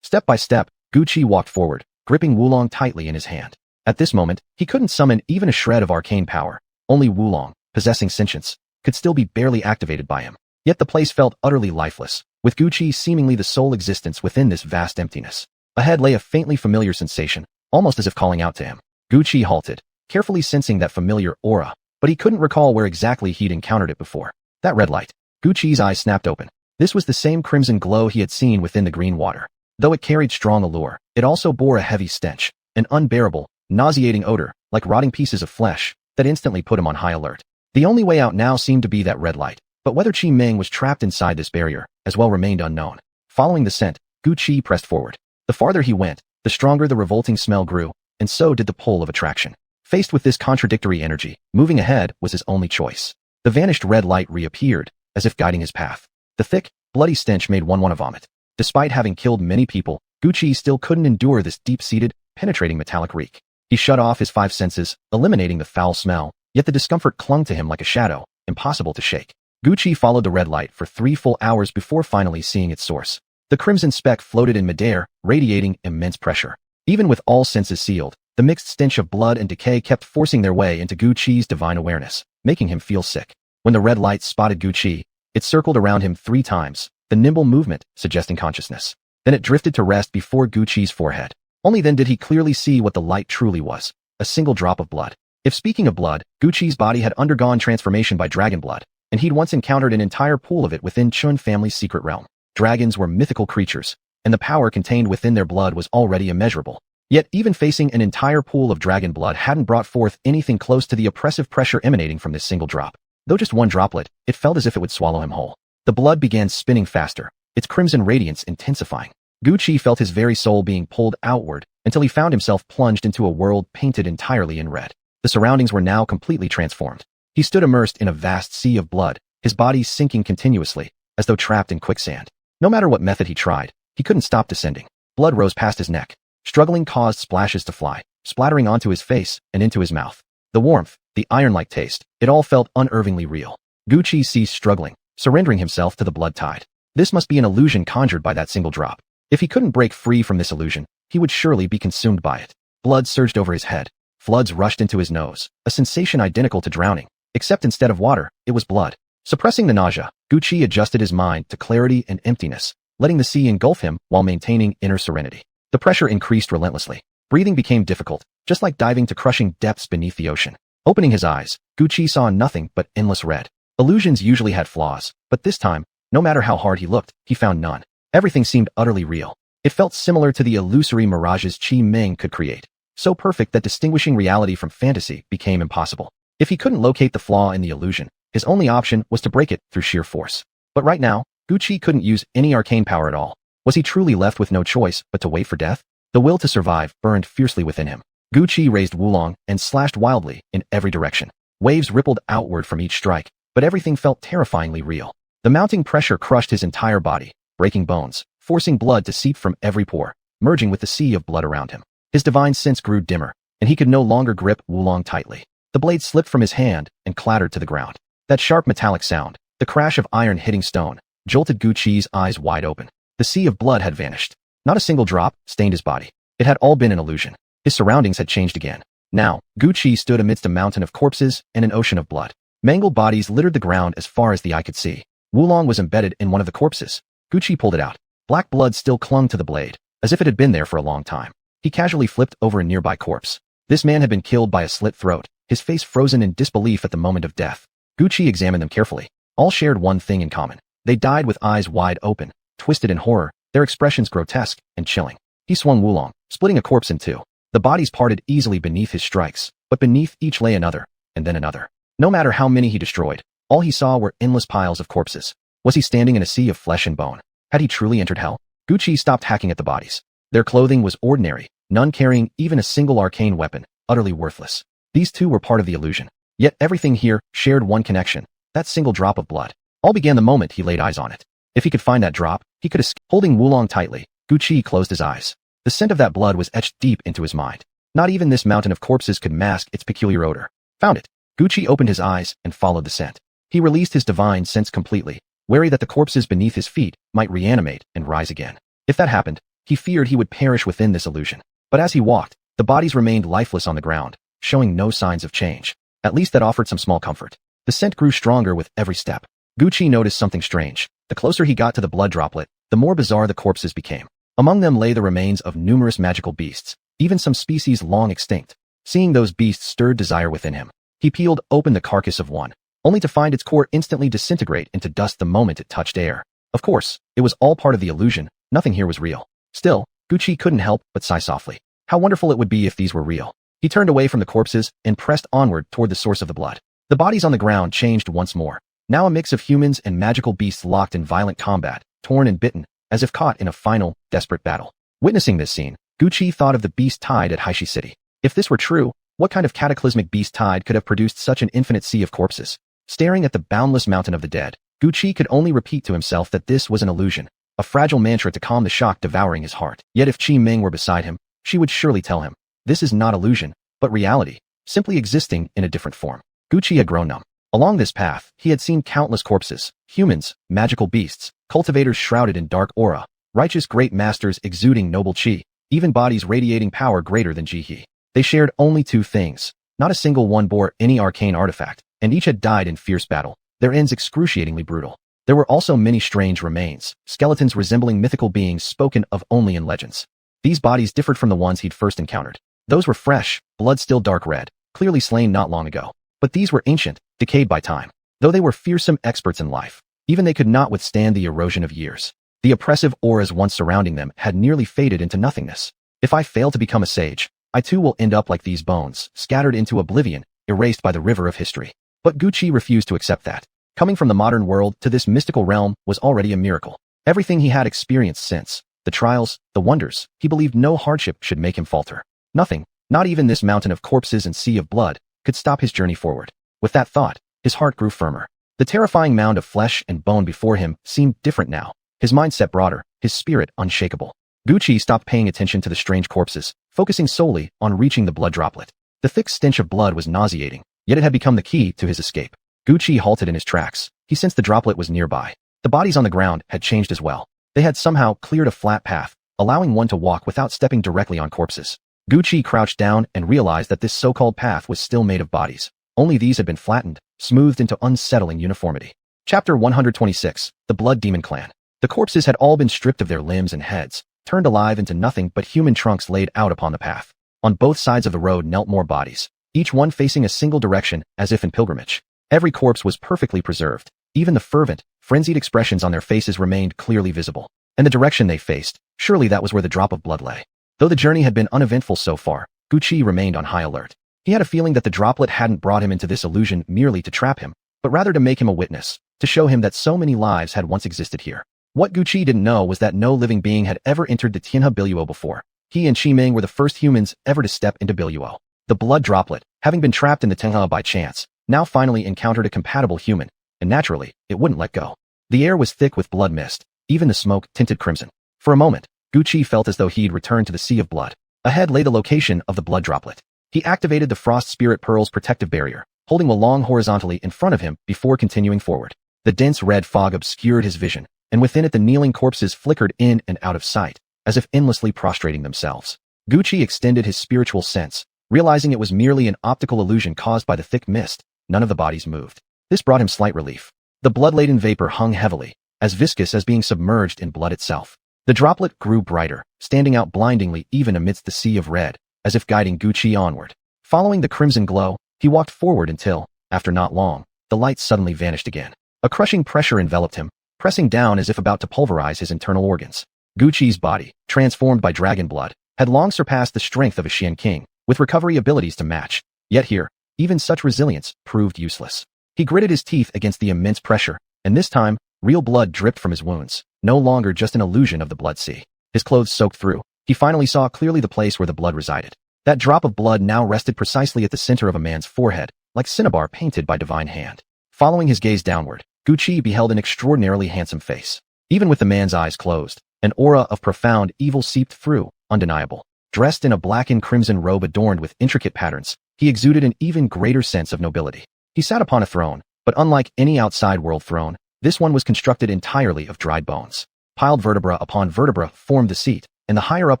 Step by step, Gu Qi walked forward, gripping Wulong tightly in his hand. At this moment, he couldn't summon even a shred of arcane power. Only Wulong, possessing sentience, could still be barely activated by him. Yet the place felt utterly lifeless, with Gu Qi seemingly the sole existence within this vast emptiness. Ahead lay a faintly familiar sensation, almost as if calling out to him. Gu Qi halted, carefully sensing that familiar aura, but he couldn't recall where exactly he'd encountered it before. That red light. Gu Qi's eyes snapped open. This was the same crimson glow he had seen within the green water. Though it carried strong allure, it also bore a heavy stench, an unbearable, nauseating odor, like rotting pieces of flesh, that instantly put him on high alert. The only way out now seemed to be that red light. But whether Qi Ming was trapped inside this barrier, as well remained unknown. Following the scent, Gu Qi pressed forward. The farther he went, the stronger the revolting smell grew, and so did the pull of attraction. Faced with this contradictory energy, moving ahead was his only choice. The vanished red light reappeared, as if guiding his path. The thick, bloody stench made one want to vomit. Despite having killed many people, Gu Qi still couldn't endure this deep-seated, penetrating metallic reek. He shut off his 5 senses, eliminating the foul smell, yet the discomfort clung to him like a shadow, impossible to shake. Gu Qi followed the red light for 3 full hours before finally seeing its source. The crimson speck floated in midair, radiating immense pressure. Even with all senses sealed, the mixed stench of blood and decay kept forcing their way into Gu Qi's divine awareness, making him feel sick. When the red light spotted Gu Qi, it circled around him 3 times, the nimble movement suggesting consciousness. Then it drifted to rest before Gu Qi's forehead. Only then did he clearly see what the light truly was, a single drop of blood. If speaking of blood, Gu Qi's body had undergone transformation by dragon blood, and he'd once encountered an entire pool of it within Chun family's secret realm. Dragons were mythical creatures, and the power contained within their blood was already immeasurable. Yet even facing an entire pool of dragon blood hadn't brought forth anything close to the oppressive pressure emanating from this single drop. Though just one droplet, it felt as if it would swallow him whole. The blood began spinning faster, its crimson radiance intensifying. Gu Qi felt his very soul being pulled outward until he found himself plunged into a world painted entirely in red. The surroundings were now completely transformed. He stood immersed in a vast sea of blood, his body sinking continuously, as though trapped in quicksand. No matter what method he tried, he couldn't stop descending. Blood rose past his neck. Struggling caused splashes to fly, splattering onto his face and into his mouth. The warmth, the iron-like taste, it all felt unnervingly real. Gu Qi ceased struggling, surrendering himself to the blood tide. This must be an illusion conjured by that single drop. If he couldn't break free from this illusion, he would surely be consumed by it. Blood surged over his head. Floods rushed into his nose, a sensation identical to drowning, except instead of water, it was blood. Suppressing the nausea, Gu Qi adjusted his mind to clarity and emptiness, letting the sea engulf him while maintaining inner serenity. The pressure increased relentlessly. Breathing became difficult, just like diving to crushing depths beneath the ocean. Opening his eyes, Gu Qi saw nothing but endless red. Illusions usually had flaws, but this time, no matter how hard he looked, he found none. Everything seemed utterly real. It felt similar to the illusory mirages Qi Ming could create, so perfect that distinguishing reality from fantasy became impossible. If he couldn't locate the flaw in the illusion, his only option was to break it through sheer force. But right now, Gu Qi couldn't use any arcane power at all. Was he truly left with no choice but to wait for death? The will to survive burned fiercely within him. Gu Qi raised Wulong and slashed wildly in every direction. Waves rippled outward from each strike, but everything felt terrifyingly real. The mounting pressure crushed his entire body, breaking bones, forcing blood to seep from every pore, merging with the sea of blood around him. His divine sense grew dimmer, and he could no longer grip Wulong tightly. The blade slipped from his hand and clattered to the ground. That sharp metallic sound, the crash of iron hitting stone, jolted Gu Qi's eyes wide open. The sea of blood had vanished. Not a single drop stained his body. It had all been an illusion. His surroundings had changed again. Now, Gu Qi stood amidst a mountain of corpses and an ocean of blood. Mangled bodies littered the ground as far as the eye could see. Wulong was embedded in one of the corpses. Gu Qi pulled it out. Black blood still clung to the blade, as if it had been there for a long time. He casually flipped over a nearby corpse. This man had been killed by a slit throat, his face frozen in disbelief at the moment of death. Gu Qi examined them carefully. All shared one thing in common. They died with eyes wide open, twisted in horror, their expressions grotesque and chilling. He swung Wulong, splitting a corpse in two. The bodies parted easily beneath his strikes, but beneath each lay another, and then another. No matter how many he destroyed, all he saw were endless piles of corpses. Was he standing in a sea of flesh and bone? Had he truly entered hell? Gu Qi stopped hacking at the bodies. Their clothing was ordinary, none carrying even a single arcane weapon, utterly worthless. These two were part of the illusion. Yet everything here shared one connection, that single drop of blood. All began the moment he laid eyes on it. If he could find that drop, he could escape. Holding Wulong tightly, Gu Qi closed his eyes. The scent of that blood was etched deep into his mind. Not even this mountain of corpses could mask its peculiar odor. Found it. Gu Qi opened his eyes and followed the scent. He released his divine sense completely, wary that the corpses beneath his feet might reanimate and rise again. If that happened, he feared he would perish within this illusion. But as he walked, the bodies remained lifeless on the ground, showing no signs of change. At least that offered some small comfort. The scent grew stronger with every step. Gu Qi noticed something strange. The closer he got to the blood droplet, the more bizarre the corpses became. Among them lay the remains of numerous magical beasts, even some species long extinct. Seeing those beasts stirred desire within him. He peeled open the carcass of one, only to find its core instantly disintegrate into dust the moment it touched air. Of course, it was all part of the illusion. Nothing here was real. Still, Gu Qi couldn't help but sigh softly. How wonderful it would be if these were real. He turned away from the corpses and pressed onward toward the source of the blood. The bodies on the ground changed once more. Now a mix of humans and magical beasts locked in violent combat, torn and bitten, as if caught in a final, desperate battle. Witnessing this scene, Gucci thought of the beast tide at Haishi City. If this were true, what kind of cataclysmic beast tide could have produced such an infinite sea of corpses? Staring at the boundless mountain of the dead, Gucci could only repeat to himself that this was an illusion, a fragile mantra to calm the shock devouring his heart. Yet if Qi Ming were beside him, she would surely tell him, this is not illusion, but reality, simply existing in a different form. Gucci had grown numb. Along this path, he had seen countless corpses, humans, magical beasts, cultivators shrouded in dark aura, righteous great masters exuding noble qi, even bodies radiating power greater than Jihe. They shared only two things. Not a single one bore any arcane artifact, and each had died in fierce battle, their ends excruciatingly brutal. There were also many strange remains, skeletons resembling mythical beings spoken of only in legends. These bodies differed from the ones he'd first encountered. Those were fresh, blood still dark red, clearly slain not long ago. But these were ancient, decayed by time. Though they were fearsome experts in life, even they could not withstand the erosion of years. The oppressive auras once surrounding them had nearly faded into nothingness. If I fail to become a sage, I too will end up like these bones, scattered into oblivion, erased by the river of history. But Gucci refused to accept that. Coming from the modern world to this mystical realm was already a miracle. Everything he had experienced since, the trials, the wonders, he believed no hardship should make him falter. Nothing, not even this mountain of corpses and sea of blood, could stop his journey forward. With that thought, his heart grew firmer. The terrifying mound of flesh and bone before him seemed different now, his mindset broader, his spirit unshakable. Gucci stopped paying attention to the strange corpses, focusing solely on reaching the blood droplet. The thick stench of blood was nauseating, yet it had become the key to his escape. Gucci halted in his tracks. He sensed the droplet was nearby. The bodies on the ground had changed as well. They had somehow cleared a flat path, allowing one to walk without stepping directly on corpses. Gucci crouched down and realized that this so-called path was still made of bodies. Only these had been flattened, smoothed into unsettling uniformity. Chapter 126, The Blood Demon Clan. The corpses had all been stripped of their limbs and heads, turned alive into nothing but human trunks laid out upon the path. On both sides of the road knelt more bodies, each one facing a single direction as if in pilgrimage. Every corpse was perfectly preserved. Even the fervent, frenzied expressions on their faces remained clearly visible. And the direction they faced, surely that was where the drop of blood lay. Though the journey had been uneventful so far, Gucci remained on high alert. He had a feeling that the droplet hadn't brought him into this illusion merely to trap him, but rather to make him a witness, to show him that so many lives had once existed here. What Gucci didn't know was that no living being had ever entered the Tianhe Biluo before. He and Qi Ming were the first humans ever to step into Biluo. The blood droplet, having been trapped in the Tianhe by chance, now finally encountered a compatible human, and naturally, it wouldn't let go. The air was thick with blood mist, even the smoke tinted crimson. For a moment, Gucci felt as though he'd returned to the sea of blood. Ahead lay the location of the blood droplet. He activated the Frost Spirit Pearl's protective barrier, holding Walong horizontally in front of him before continuing forward. The dense red fog obscured his vision, and within it the kneeling corpses flickered in and out of sight, as if endlessly prostrating themselves. Gucci extended his spiritual sense, realizing it was merely an optical illusion caused by the thick mist. None of the bodies moved. This brought him slight relief. The blood-laden vapor hung heavily, as viscous as being submerged in blood itself. The droplet grew brighter, standing out blindingly even amidst the sea of red, as if guiding Gucci onward. Following the crimson glow, he walked forward until, after not long, the light suddenly vanished again. A crushing pressure enveloped him, pressing down as if about to pulverize his internal organs. Gucci's body, transformed by dragon blood, had long surpassed the strength of a Xian king, with recovery abilities to match. Yet here, even such resilience proved useless. He gritted his teeth against the immense pressure, and this time, real blood dripped from his wounds, no longer just an illusion of the blood sea. His clothes soaked through, he finally saw clearly the place where the blood resided. That drop of blood now rested precisely at the center of a man's forehead, like cinnabar painted by divine hand. Following his gaze downward, Gucci beheld an extraordinarily handsome face. Even with the man's eyes closed, an aura of profound evil seeped through, undeniable. Dressed in a black and crimson robe adorned with intricate patterns, he exuded an even greater sense of nobility. He sat upon a throne, but unlike any outside world throne, this one was constructed entirely of dried bones. Piled vertebra upon vertebra formed the seat, and the higher up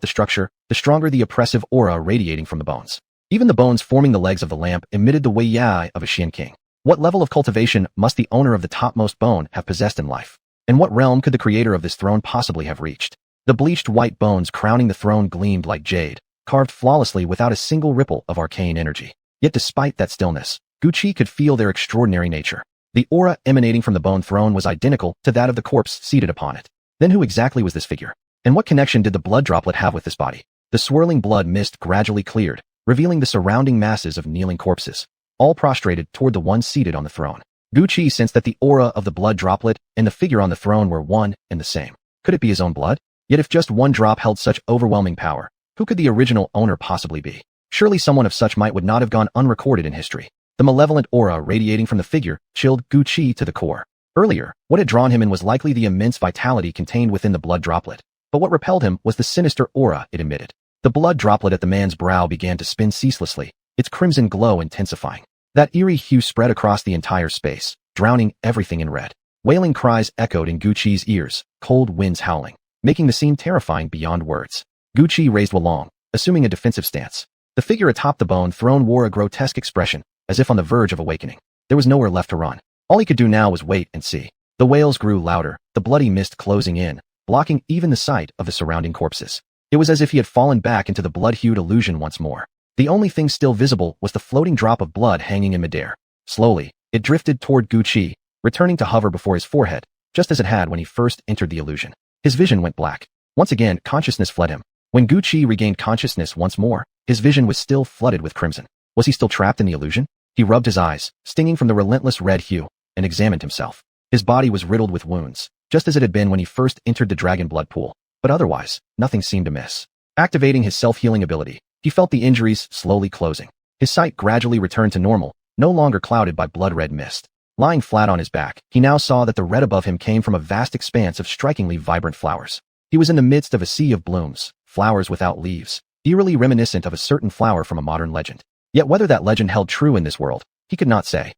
the structure, the stronger the oppressive aura radiating from the bones. Even the bones forming the legs of the lamp emitted the wei yai of a Xian king. What level of cultivation must the owner of the topmost bone have possessed in life? And what realm could the creator of this throne possibly have reached? The bleached white bones crowning the throne gleamed like jade, carved flawlessly without a single ripple of arcane energy. Yet despite that stillness, Gucci could feel their extraordinary nature. The aura emanating from the bone throne was identical to that of the corpse seated upon it. Then who exactly was this figure? And what connection did the blood droplet have with this body? The swirling blood mist gradually cleared, revealing the surrounding masses of kneeling corpses, all prostrated toward the one seated on the throne. Gucci sensed that the aura of the blood droplet and the figure on the throne were one and the same. Could it be his own blood? Yet if just one drop held such overwhelming power, who could the original owner possibly be? Surely someone of such might would not have gone unrecorded in history. The malevolent aura radiating from the figure chilled Gucci to the core. Earlier, what had drawn him in was likely the immense vitality contained within the blood droplet. But what repelled him was the sinister aura it emitted. The blood droplet at the man's brow began to spin ceaselessly, its crimson glow intensifying. That eerie hue spread across the entire space, drowning everything in red. Wailing cries echoed in Gucci's ears, cold winds howling, making the scene terrifying beyond words. Gucci raised Wulong, assuming a defensive stance. The figure atop the bone throne wore a grotesque expression, as if on the verge of awakening. There was nowhere left to run. All he could do now was wait and see. The wails grew louder, the bloody mist closing in, blocking even the sight of the surrounding corpses. It was as if he had fallen back into the blood-hued illusion once more. The only thing still visible was the floating drop of blood hanging in midair. Slowly, it drifted toward Gucci, returning to hover before his forehead, just as it had when he first entered the illusion. His vision went black. Once again, consciousness fled him. When Gucci regained consciousness once more, his vision was still flooded with crimson. Was he still trapped in the illusion? He rubbed his eyes, stinging from the relentless red hue, and examined himself. His body was riddled with wounds, just as it had been when he first entered the dragon blood pool. But otherwise, nothing seemed amiss. Activating his self-healing ability, he felt the injuries slowly closing. His sight gradually returned to normal, no longer clouded by blood-red mist. Lying flat on his back, he now saw that the red above him came from a vast expanse of strikingly vibrant flowers. He was in the midst of a sea of blooms, flowers without leaves, eerily reminiscent of a certain flower from a modern legend. Yet whether that legend held true in this world, he could not say.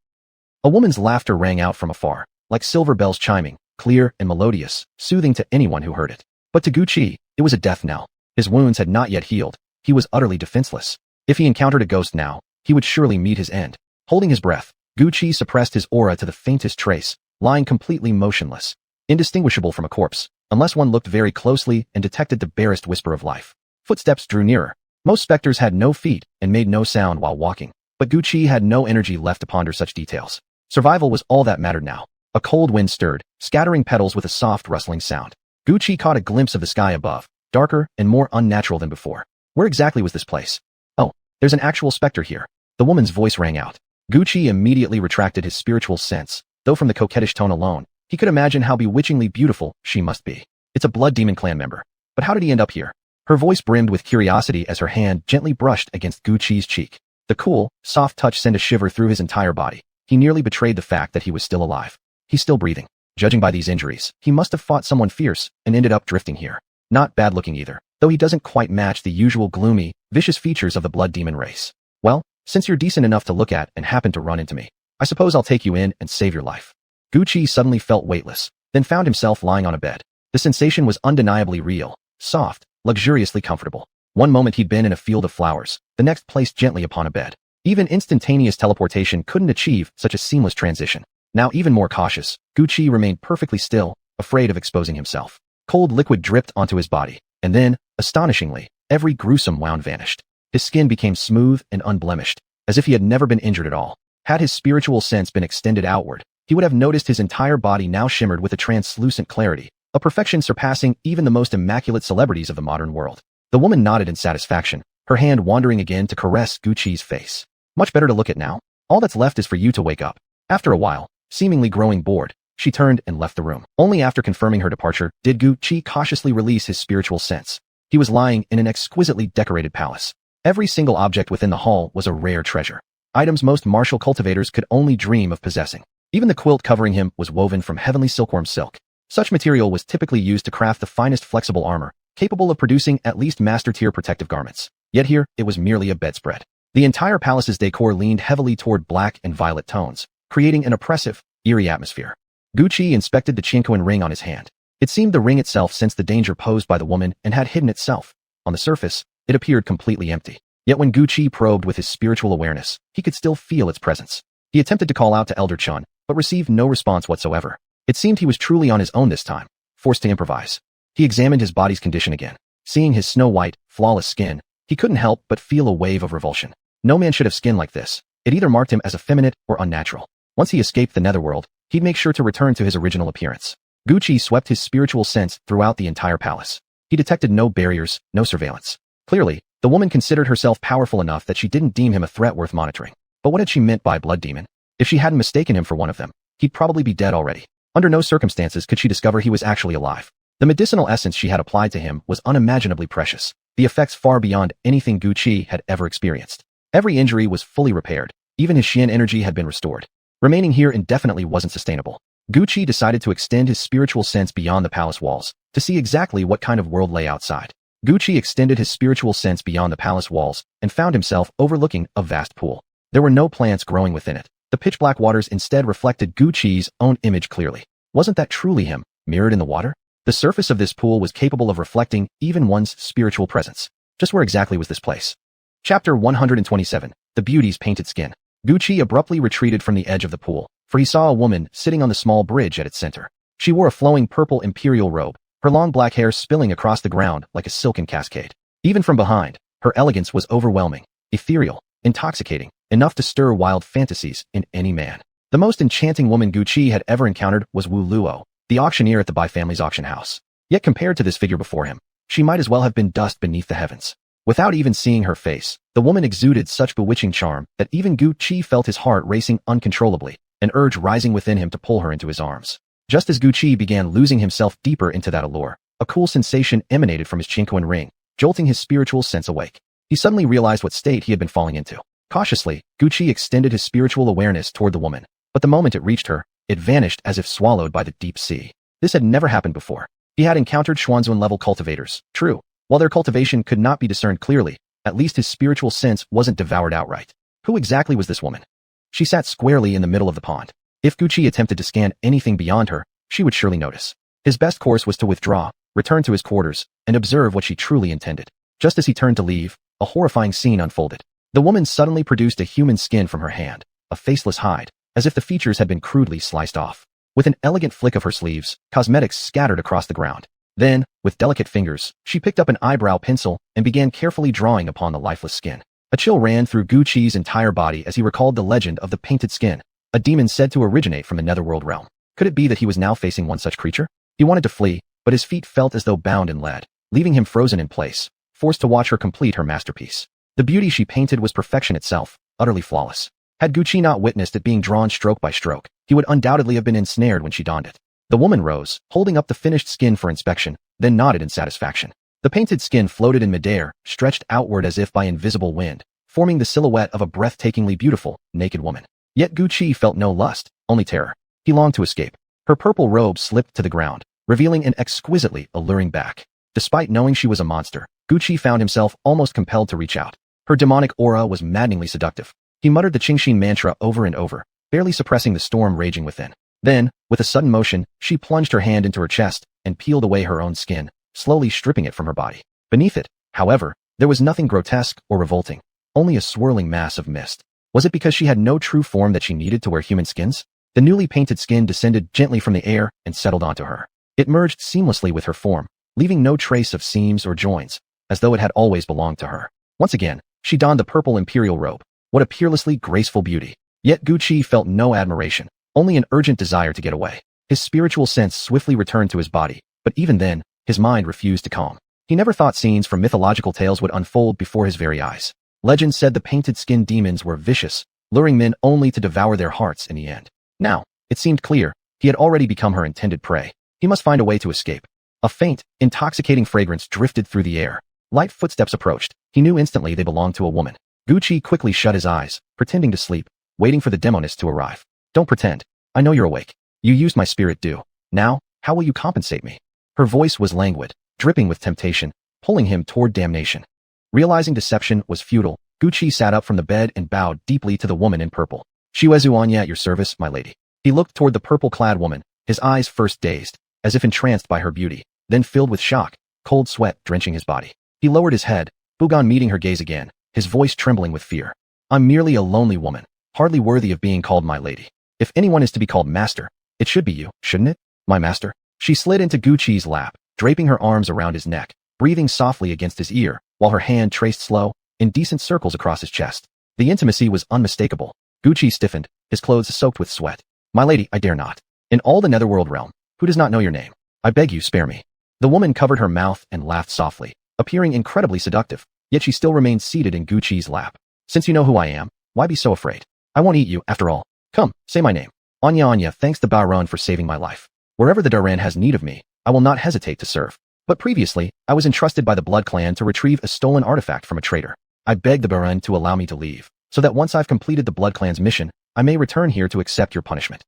A woman's laughter rang out from afar, like silver bells chiming, clear and melodious, soothing to anyone who heard it. But to Gucci, it was a death knell. His wounds had not yet healed. He was utterly defenseless. If he encountered a ghost now, he would surely meet his end. Holding his breath, Gucci suppressed his aura to the faintest trace, lying completely motionless, indistinguishable from a corpse, unless one looked very closely and detected the barest whisper of life. Footsteps drew nearer. Most specters had no feet and made no sound while walking, but Gucci had no energy left to ponder such details. Survival was all that mattered now. A cold wind stirred, scattering petals with a soft rustling sound. Gucci caught a glimpse of the sky above, darker and more unnatural than before. Where exactly was this place? Oh, there's an actual specter here. The woman's voice rang out. Gucci immediately retracted his spiritual sense, though from the coquettish tone alone, he could imagine how bewitchingly beautiful she must be. It's a blood demon clan member. But how did he end up here? Her voice brimmed with curiosity as her hand gently brushed against Gucci's cheek. The cool, soft touch sent a shiver through his entire body. He nearly betrayed the fact that he was still alive. He's still breathing. Judging by these injuries, he must have fought someone fierce and ended up drifting here. Not bad looking either, though he doesn't quite match the usual gloomy, vicious features of the blood demon race. Well, since you're decent enough to look at and happen to run into me, I suppose I'll take you in and save your life. Gucci suddenly felt weightless, then found himself lying on a bed. The sensation was undeniably real, soft, luxuriously comfortable. One moment he'd been in a field of flowers, the next placed gently upon a bed. Even instantaneous teleportation couldn't achieve such a seamless transition. Now even more cautious, Gucci remained perfectly still, afraid of exposing himself. Cold liquid dripped onto his body, and then, astonishingly, every gruesome wound vanished. His skin became smooth and unblemished, as if he had never been injured at all. Had his spiritual sense been extended outward, he would have noticed his entire body now shimmered with a translucent clarity, a perfection surpassing even the most immaculate celebrities of the modern world. The woman nodded in satisfaction, her hand wandering again to caress Gucci's face. Much better to look at now. All that's left is for you to wake up. After a while, seemingly growing bored, she turned and left the room. Only after confirming her departure did Gucci cautiously release his spiritual sense. He was lying in an exquisitely decorated palace. Every single object within the hall was a rare treasure. Items most martial cultivators could only dream of possessing. Even the quilt covering him was woven from heavenly silkworm silk. Such material was typically used to craft the finest flexible armor, capable of producing at least master-tier protective garments. Yet here, it was merely a bedspread. The entire palace's decor leaned heavily toward black and violet tones, creating an oppressive, eerie atmosphere. Gucci inspected the Chincoan ring on his hand. It seemed the ring itself sensed the danger posed by the woman and had hidden itself. On the surface, it appeared completely empty. Yet when Gucci probed with his spiritual awareness, he could still feel its presence. He attempted to call out to Elder Chun, but received no response whatsoever. It seemed he was truly on his own this time, forced to improvise. He examined his body's condition again. Seeing his snow-white, flawless skin, he couldn't help but feel a wave of revulsion. No man should have skin like this. It either marked him as effeminate or unnatural. Once he escaped the netherworld, he'd make sure to return to his original appearance. Gucci swept his spiritual sense throughout the entire palace. He detected no barriers, no surveillance. Clearly, the woman considered herself powerful enough that she didn't deem him a threat worth monitoring. But what had she meant by blood demon? If she hadn't mistaken him for one of them, he'd probably be dead already. Under no circumstances could she discover he was actually alive. The medicinal essence she had applied to him was unimaginably precious, the effects far beyond anything Gu Qi had ever experienced. Every injury was fully repaired, even his Xian energy had been restored. Remaining here indefinitely wasn't sustainable. Gu Qi decided to extend his spiritual sense beyond the palace walls, to see exactly what kind of world lay outside. Gu Qi extended his spiritual sense beyond the palace walls and found himself overlooking a vast pool. There were no plants growing within it. The pitch-black waters instead reflected Gu Qi's own image clearly. Wasn't that truly him, mirrored in the water? The surface of this pool was capable of reflecting even one's spiritual presence. Just where exactly was this place? Chapter 127. The Beauty's Painted Skin. Gu Qi abruptly retreated from the edge of the pool, for he saw a woman sitting on the small bridge at its center. She wore a flowing purple imperial robe, her long black hair spilling across the ground like a silken cascade. Even from behind, her elegance was overwhelming, ethereal, intoxicating, enough to stir wild fantasies in any man. The most enchanting woman Gu Qi had ever encountered was Wu Luo, the auctioneer at the Bai family's auction house. Yet compared to this figure before him, she might as well have been dust beneath the heavens. Without even seeing her face, the woman exuded such bewitching charm that even Gu Qi felt his heart racing uncontrollably, an urge rising within him to pull her into his arms. Just as Gu Qi began losing himself deeper into that allure, a cool sensation emanated from his Qingquan ring, jolting his spiritual sense awake. He suddenly realized what state he had been falling into. Cautiously, Gu Qi extended his spiritual awareness toward the woman, but the moment it reached her, it vanished as if swallowed by the deep sea. This had never happened before. He had encountered Xuanzun-level cultivators, true. While their cultivation could not be discerned clearly, at least his spiritual sense wasn't devoured outright. Who exactly was this woman? She sat squarely in the middle of the pond. If Gu Qi attempted to scan anything beyond her, she would surely notice. His best course was to withdraw, return to his quarters, and observe what she truly intended. Just as he turned to leave, a horrifying scene unfolded. The woman suddenly produced a human skin from her hand, a faceless hide, as if the features had been crudely sliced off. With an elegant flick of her sleeves, cosmetics scattered across the ground. Then, with delicate fingers, she picked up an eyebrow pencil and began carefully drawing upon the lifeless skin. A chill ran through Gu Qi's entire body as he recalled the legend of the painted skin, a demon said to originate from the netherworld realm. Could it be that he was now facing one such creature? He wanted to flee, but his feet felt as though bound in lead, leaving him frozen in place, forced to watch her complete her masterpiece. The beauty she painted was perfection itself, utterly flawless. Had Gu Qi not witnessed it being drawn stroke by stroke, he would undoubtedly have been ensnared when she donned it. The woman rose, holding up the finished skin for inspection, then nodded in satisfaction. The painted skin floated in midair, stretched outward as if by invisible wind, forming the silhouette of a breathtakingly beautiful, naked woman. Yet Gu Qi felt no lust, only terror. He longed to escape. Her purple robe slipped to the ground, revealing an exquisitely alluring back. Despite knowing she was a monster, Gu Qi found himself almost compelled to reach out. Her demonic aura was maddeningly seductive. He muttered the Qingxin mantra over and over, barely suppressing the storm raging within. Then, with a sudden motion, she plunged her hand into her chest and peeled away her own skin, slowly stripping it from her body. Beneath it, however, there was nothing grotesque or revolting, only a swirling mass of mist. Was it because she had no true form that she needed to wear human skins? The newly painted skin descended gently from the air and settled onto her. It merged seamlessly with her form, leaving no trace of seams or joints, as though it had always belonged to her. Once again, she donned the purple imperial robe. What a peerlessly graceful beauty. Yet Gu Qi felt no admiration, only an urgent desire to get away. His spiritual sense swiftly returned to his body, but even then, his mind refused to calm. He never thought scenes from mythological tales would unfold before his very eyes. Legend said the painted skin demons were vicious, luring men only to devour their hearts in the end. Now, it seemed clear, he had already become her intended prey. He must find a way to escape. A faint, intoxicating fragrance drifted through the air. Light footsteps approached. He knew instantly they belonged to a woman. Gu Qi quickly shut his eyes, pretending to sleep, waiting for the demonist to arrive. Don't pretend. I know you're awake. You used my spirit due. Now, how will you compensate me? Her voice was languid, dripping with temptation, pulling him toward damnation. Realizing deception was futile, Gu Qi sat up from the bed and bowed deeply to the woman in purple. Shiwezuanya at your service, my lady. He looked toward the purple-clad woman, his eyes first dazed, as if entranced by her beauty, then filled with shock, cold sweat drenching his body. He lowered his head, Bugan meeting her gaze again, his voice trembling with fear. I'm merely a lonely woman, hardly worthy of being called my lady. If anyone is to be called master, it should be you, shouldn't it, my master? She slid into Gu Qi's lap, draping her arms around his neck, breathing softly against his ear, while her hand traced slow, indecent circles across his chest. The intimacy was unmistakable. Gu Qi stiffened, his clothes soaked with sweat. My lady, I dare not. In all the netherworld realm, who does not know your name? I beg you, spare me. The woman covered her mouth and laughed softly, appearing incredibly seductive, yet she still remained seated in Gu Qi's lap. Since you know who I am, why be so afraid? I won't eat you, after all. Come, say my name. Anya Anya, thanks to Baron for saving my life. Wherever the Duran has need of me, I will not hesitate to serve. But previously, I was entrusted by the Blood Clan to retrieve a stolen artifact from a traitor. I beg the Baron to allow me to leave, so that once I've completed the Blood Clan's mission, I may return here to accept your punishment.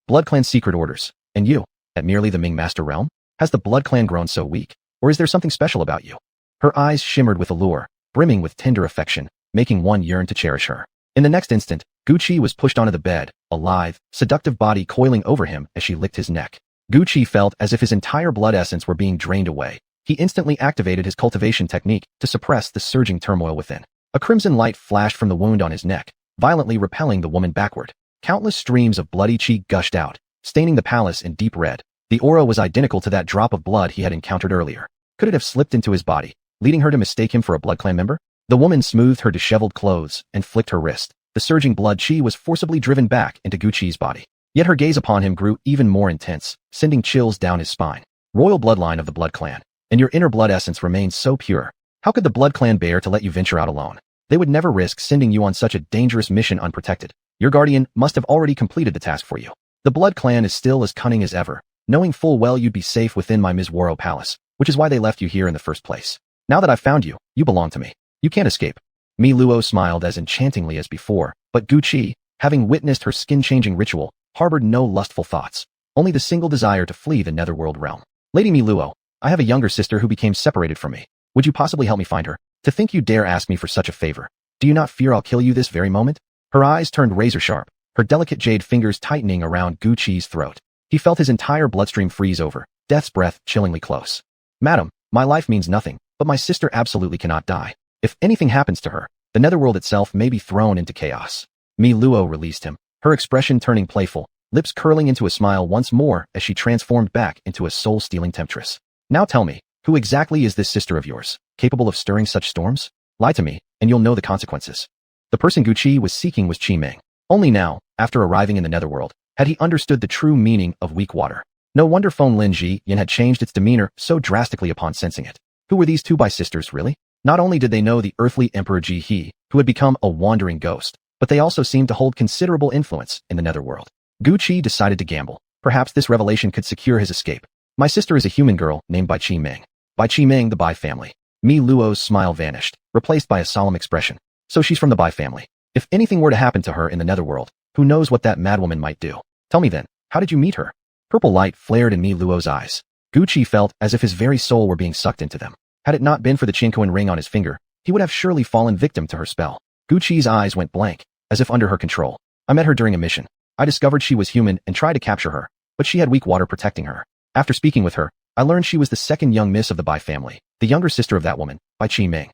Blood Clan secret orders. And you, at merely the Ming Master realm? Has the Blood Clan grown so weak? Or is there something special about you? Her eyes shimmered with allure, brimming with tender affection, making one yearn to cherish her. In the next instant, Gucci was pushed onto the bed, a lithe, seductive body coiling over him as she licked his neck. Gucci felt as if his entire blood essence were being drained away. He instantly activated his cultivation technique to suppress the surging turmoil within. A crimson light flashed from the wound on his neck, violently repelling the woman backward. Countless streams of bloody chi gushed out, staining the palace in deep red. The aura was identical to that drop of blood he had encountered earlier. Could it have slipped into his body, leading her to mistake him for a Blood Clan member? The woman smoothed her disheveled clothes and flicked her wrist. The surging blood chi was forcibly driven back into Gucci's body. Yet her gaze upon him grew even more intense, sending chills down his spine. Royal bloodline of the Blood Clan, and your inner blood essence remains so pure. How could the Blood Clan bear to let you venture out alone? They would never risk sending you on such a dangerous mission unprotected. Your guardian must have already completed the task for you. The Blood Clan is still as cunning as ever, knowing full well you'd be safe within my Mizwaro palace, which is why they left you here in the first place. Now that I've found you, you belong to me. You can't escape. Mi Luo smiled as enchantingly as before, but Gucci, having witnessed her skin-changing ritual, harbored no lustful thoughts, only the single desire to flee the netherworld realm. Lady Mi Luo, I have a younger sister who became separated from me. Would you possibly help me find her? To think you dare ask me for such a favor. Do you not fear I'll kill you this very moment? Her eyes turned razor-sharp, her delicate jade fingers tightening around Gucci's throat. He felt his entire bloodstream freeze over, death's breath chillingly close. Madam, my life means nothing, but my sister absolutely cannot die. If anything happens to her, the netherworld itself may be thrown into chaos. Mi Luo released him, her expression turning playful, lips curling into a smile once more as she transformed back into a soul-stealing temptress. Now tell me, who exactly is this sister of yours, capable of stirring such storms? Lie to me, and you'll know the consequences. The person Gucci was seeking was Qi Ming. Only now, after arriving in the netherworld, had he understood the true meaning of weak water. No wonder Feng Lin Ji Yin had changed its demeanor so drastically upon sensing it. Who were these two sisters really? Not only did they know the earthly Emperor Ji He, who had become a wandering ghost, but they also seemed to hold considerable influence in the netherworld. Gucci decided to gamble. Perhaps this revelation could secure his escape. My sister is a human girl named Bai Qi Ming. By Qi Ming, the Bai family. Mi Luo's smile vanished, replaced by a solemn expression. So she's from the Bai family. If anything were to happen to her in the netherworld, who knows what that madwoman might do? Tell me then, how did you meet her? Purple light flared in Mi Luo's eyes. Gucci felt as if his very soul were being sucked into them. Had it not been for the Qinkoan ring on his finger, he would have surely fallen victim to her spell. Gucci's eyes went blank, as if under her control. I met her during a mission. I discovered she was human and tried to capture her, but she had weak water protecting her. After speaking with her, I learned she was the second young miss of the Bai family, the younger sister of that woman, Bai Qi Ming.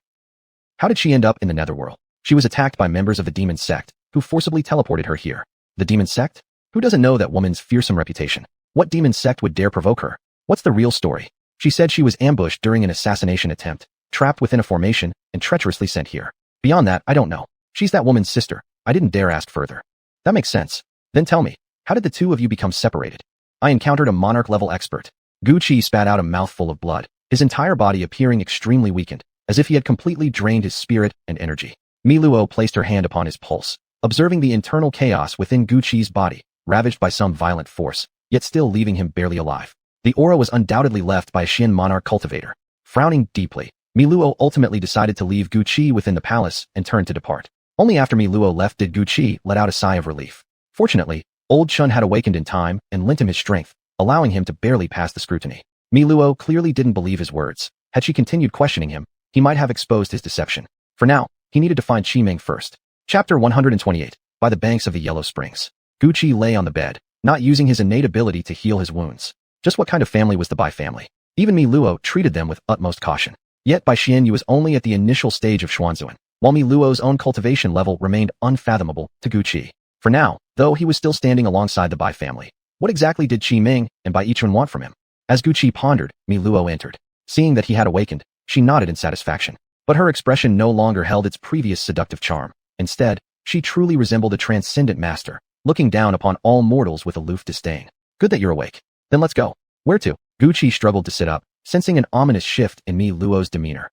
How did she end up in the netherworld? She was attacked by members of the demon sect, who forcibly teleported her here. The demon sect? Who doesn't know that woman's fearsome reputation? What demon sect would dare provoke her? What's the real story? She said she was ambushed during an assassination attempt, trapped within a formation, and treacherously sent here. Beyond that, I don't know. She's that woman's sister. I didn't dare ask further. That makes sense. Then tell me, how did the two of you become separated? I encountered a monarch-level expert. Gucci spat out a mouthful of blood, his entire body appearing extremely weakened, as if he had completely drained his spirit and energy. Mi Luo placed her hand upon his pulse, observing the internal chaos within Gucci's body, ravaged by some violent force, yet still leaving him barely alive. The aura was undoubtedly left by a Xian monarch cultivator. Frowning deeply, Mi Luo ultimately decided to leave Gucci within the palace and turned to depart. Only after Mi Luo left did Gucci let out a sigh of relief. Fortunately, Old Chun had awakened in time and lent him his strength, allowing him to barely pass the scrutiny. Mi Luo clearly didn't believe his words. Had she continued questioning him, he might have exposed his deception. For now, he needed to find Qi Ming first. Chapter 128. By the banks of the Yellow Springs. Gucci lay on the bed, not using his innate ability to heal his wounds. Just what kind of family was the Bai family? Even Mi Luo treated them with utmost caution. Yet Bai Xianyu was only at the initial stage of Xuanzuan, while Mi Luo's own cultivation level remained unfathomable to Gucci. For now, though he was still standing alongside the Bai family, what exactly did Qi Ming and Bai Yichun want from him? As Gucci pondered, Mi Luo entered. Seeing that he had awakened, she nodded in satisfaction. But her expression no longer held its previous seductive charm. Instead, she truly resembled a transcendent master, looking down upon all mortals with aloof disdain. Good that you're awake. Then let's go. Where to? Gucci struggled to sit up, sensing an ominous shift in Mi Luo's demeanor.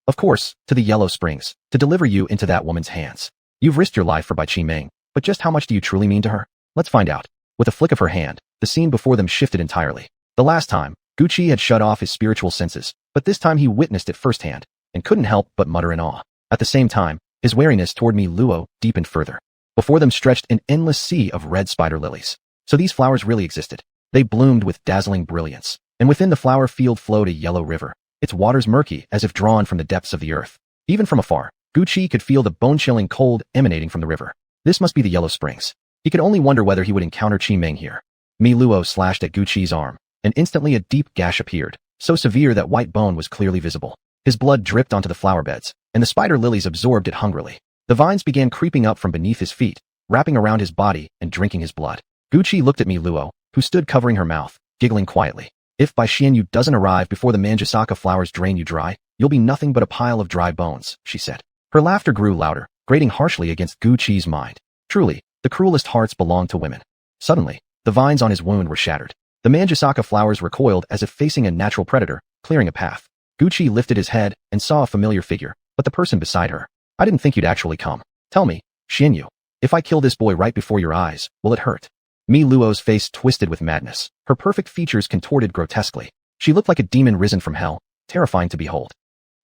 Of course, to the Yellow Springs, to deliver you into that woman's hands. You've risked your life for Bai Qi Ming, but just how much do you truly mean to her? Let's find out. With a flick of her hand, the scene before them shifted entirely. The last time, Gucci had shut off his spiritual senses, but this time he witnessed it firsthand, and couldn't help but mutter in awe. At the same time, his wariness toward Mi Luo deepened further. Before them stretched an endless sea of red spider lilies. So these flowers really existed. They bloomed with dazzling brilliance, and within the flower field flowed a yellow river, its waters murky as if drawn from the depths of the earth. Even from afar, Gucci could feel the bone-chilling cold emanating from the river. This must be the Yellow Springs. He could only wonder whether he would encounter Qimeng here. Mi Luo slashed at Gucci's arm, and instantly a deep gash appeared, so severe that white bone was clearly visible. His blood dripped onto the flower beds, and the spider lilies absorbed it hungrily. The vines began creeping up from beneath his feet, wrapping around his body and drinking his blood. Gucci looked at Mi Luo, who stood covering her mouth, giggling quietly. If Bai Xianyu doesn't arrive before the Manjusaka flowers drain you dry, you'll be nothing but a pile of dry bones, she said. Her laughter grew louder, grating harshly against Gucci's mind. Truly, the cruelest hearts belong to women. Suddenly, the vines on his wound were shattered. The Manjusaka flowers recoiled as if facing a natural predator, clearing a path. Gucci lifted his head and saw a familiar figure, but the person beside her. I didn't think you'd actually come. Tell me, Xianyu, if I kill this boy right before your eyes, will it hurt? Mi Luo's face twisted with madness. Her perfect features contorted grotesquely. She looked like a demon risen from hell, terrifying to behold.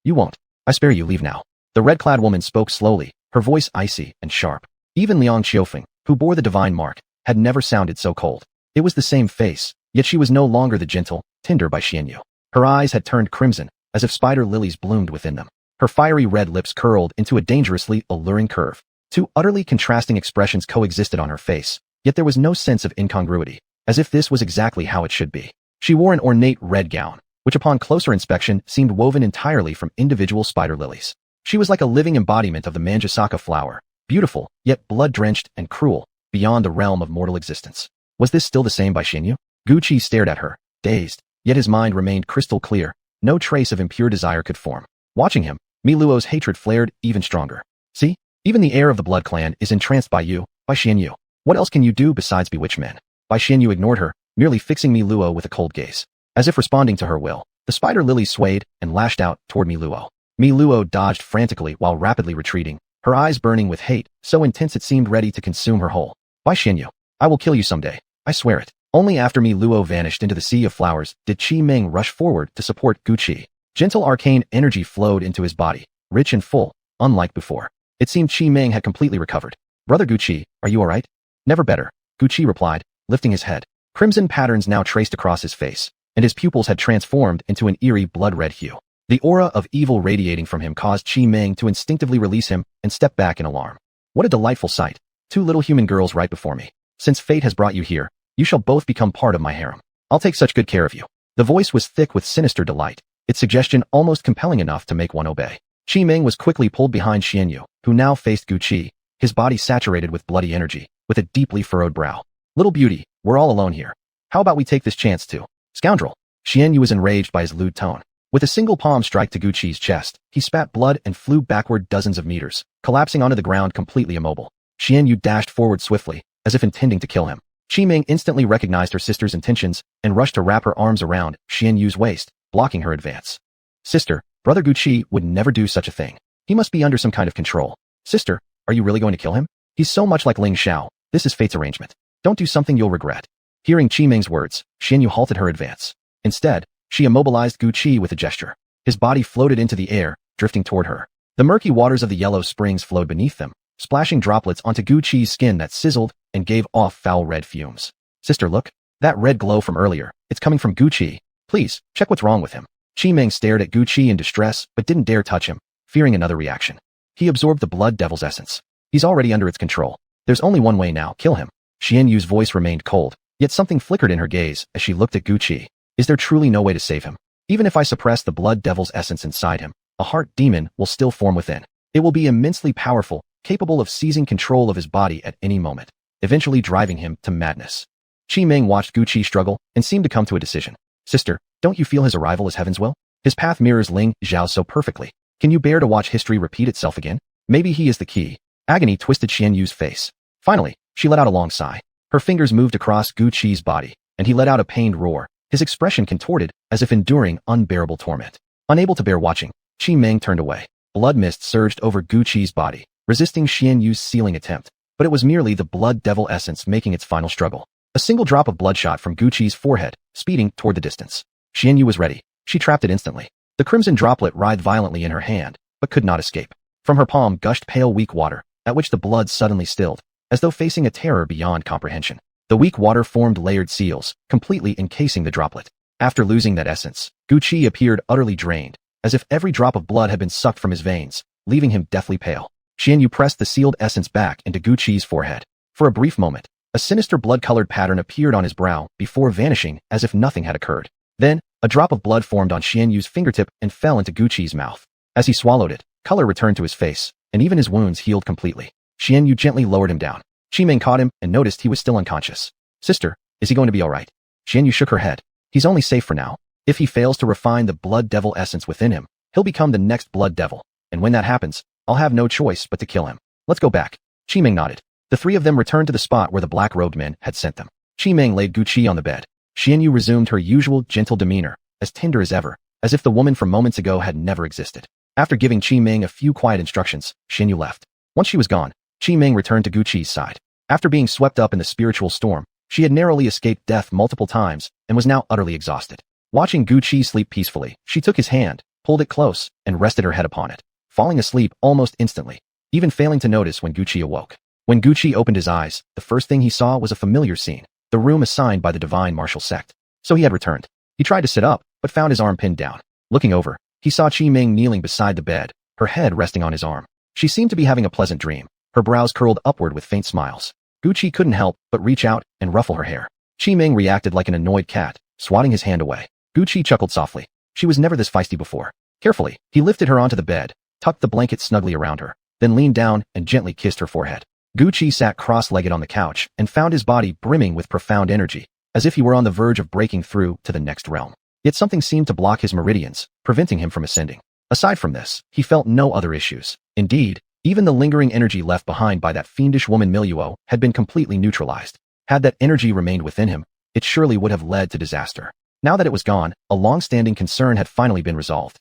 You won't. I spare you, leave now. The red-clad woman spoke slowly, her voice icy and sharp. Even Liang Qiufeng, who bore the divine mark, had never sounded so cold. It was the same face, yet she was no longer the gentle, tender Bai Xianyu. Her eyes had turned crimson, as if spider lilies bloomed within them. Her fiery red lips curled into a dangerously alluring curve. Two utterly contrasting expressions coexisted on her face, yet there was no sense of incongruity, as if this was exactly how it should be. She wore an ornate red gown, which upon closer inspection seemed woven entirely from individual spider lilies. She was like a living embodiment of the Manjusaka flower, beautiful, yet blood-drenched and cruel, beyond the realm of mortal existence. Was this still the same Bai Xianyu? Gucci stared at her, dazed, yet his mind remained crystal clear. No trace of impure desire could form. Watching him, Mi Luo's hatred flared even stronger. See? Even the heir of the blood clan is entranced by you, Bai Xianyu. What else can you do besides bewitch men? Bai Xianyu ignored her, merely fixing Mi Luo with a cold gaze. As if responding to her will, the spider lily swayed and lashed out toward Mi Luo. Mi Luo dodged frantically while rapidly retreating, her eyes burning with hate, so intense it seemed ready to consume her whole. Bai Xianyu, I will kill you someday. I swear it. Only after Mi Luo vanished into the sea of flowers did Qimeng rush forward to support Gucci. Gentle arcane energy flowed into his body, rich and full, unlike before. It seemed Qimeng had completely recovered. Brother Gucci, are you alright? Never better, Gucci replied, lifting his head. Crimson patterns now traced across his face, and his pupils had transformed into an eerie blood-red hue. The aura of evil radiating from him caused Qimeng to instinctively release him and step back in alarm. What a delightful sight. Two little human girls right before me. Since fate has brought you here, you shall both become part of my harem. I'll take such good care of you. The voice was thick with sinister delight, its suggestion almost compelling enough to make one obey. Qimeng was quickly pulled behind Xianyu, who now faced Gucci, his body saturated with bloody energy, with a deeply furrowed brow. Little beauty, we're all alone here. How about we take this chance to? Scoundrel! Xianyu was enraged by his lewd tone. With a single palm strike to Gucci's chest, he spat blood and flew backward dozens of meters, collapsing onto the ground completely immobile. Xianyu dashed forward swiftly, as if intending to kill him. Qimeng instantly recognized her sister's intentions and rushed to wrap her arms around Xianyu's waist, blocking her advance. Sister, Brother Gucci would never do such a thing. He must be under some kind of control. Sister, are you really going to kill him? He's so much like Ling Xiao. This is fate's arrangement. Don't do something you'll regret. Hearing Qimeng's words, Xianyu halted her advance. Instead, she immobilized Gucci with a gesture. His body floated into the air, drifting toward her. The murky waters of the Yellow Springs flowed beneath them, splashing droplets onto Gucci's skin that sizzled and gave off foul red fumes. Sister, look. That red glow from earlier. It's coming from Gucci. Please, check what's wrong with him. Qimeng stared at Gucci in distress but didn't dare touch him, fearing another reaction. He absorbed the blood devil's essence. He's already under its control. There's only one way now, kill him. Xianyu's voice remained cold, yet something flickered in her gaze as she looked at Gucci. Is there truly no way to save him? Even if I suppress the blood devil's essence inside him, a heart demon will still form within. It will be immensely powerful, capable of seizing control of his body at any moment, eventually driving him to madness. Qimeng watched Gucci struggle and seemed to come to a decision. Sister, don't you feel his arrival is heaven's will? His path mirrors Ling Xiao so perfectly. Can you bear to watch history repeat itself again? Maybe he is the key. Agony twisted Xianyu's face. Finally, she let out a long sigh. Her fingers moved across Gucci's body, and he let out a pained roar, his expression contorted as if enduring unbearable torment. Unable to bear watching, Qimeng turned away. Blood mist surged over Gucci's body, resisting Xianyu's sealing attempt, but it was merely the blood devil essence making its final struggle. A single drop of bloodshot from Guqi's forehead, speeding toward the distance. Xianyu was ready. She trapped it instantly. The crimson droplet writhed violently in her hand, but could not escape. From her palm gushed pale weak water, at which the blood suddenly stilled, as though facing a terror beyond comprehension. The weak water formed layered seals, completely encasing the droplet. After losing that essence, Guqi appeared utterly drained, as if every drop of blood had been sucked from his veins, leaving him deathly pale. Xianyu pressed the sealed essence back into Guqi's forehead. For a brief moment, a sinister blood-colored pattern appeared on his brow before vanishing as if nothing had occurred. Then, a drop of blood formed on Xianyu's fingertip and fell into Guqi's mouth. As he swallowed it, color returned to his face, and even his wounds healed completely. Xianyu gently lowered him down. Qimeng caught him and noticed he was still unconscious. Sister, is he going to be all right? Xianyu shook her head. He's only safe for now. If he fails to refine the blood devil essence within him, he'll become the next blood devil. And when that happens, I'll have no choice but to kill him. Let's go back. Qimeng nodded. The three of them returned to the spot where the black-robed men had sent them. Qimeng laid Guqi on the bed. Xianyu resumed her usual gentle demeanor, as tender as ever, as if the woman from moments ago had never existed. After giving Qimeng a few quiet instructions, Xianyu left. Once she was gone, Qimeng returned to Guqi's side. After being swept up in the spiritual storm, she had narrowly escaped death multiple times and was now utterly exhausted. Watching Guqi sleep peacefully, she took his hand, pulled it close, and rested her head upon it, falling asleep almost instantly, even failing to notice when Guqi awoke. When Guqi opened his eyes, the first thing he saw was a familiar scene, the room assigned by the divine martial sect. So he had returned. He tried to sit up, but found his arm pinned down. Looking over, he saw Qimeng kneeling beside the bed, her head resting on his arm. She seemed to be having a pleasant dream, her brows curled upward with faint smiles. Guqi couldn't help but reach out and ruffle her hair. Qimeng reacted like an annoyed cat, swatting his hand away. Guqi chuckled softly. She was never this feisty before. Carefully, he lifted her onto the bed, tucked the blanket snugly around her, then leaned down and gently kissed her forehead. Guqi sat cross-legged on the couch and found his body brimming with profound energy, as if he were on the verge of breaking through to the next realm. Yet something seemed to block his meridians, preventing him from ascending. Aside from this, he felt no other issues. Indeed, even the lingering energy left behind by that fiendish woman Miluo had been completely neutralized. Had that energy remained within him, it surely would have led to disaster. Now that it was gone, a long-standing concern had finally been resolved.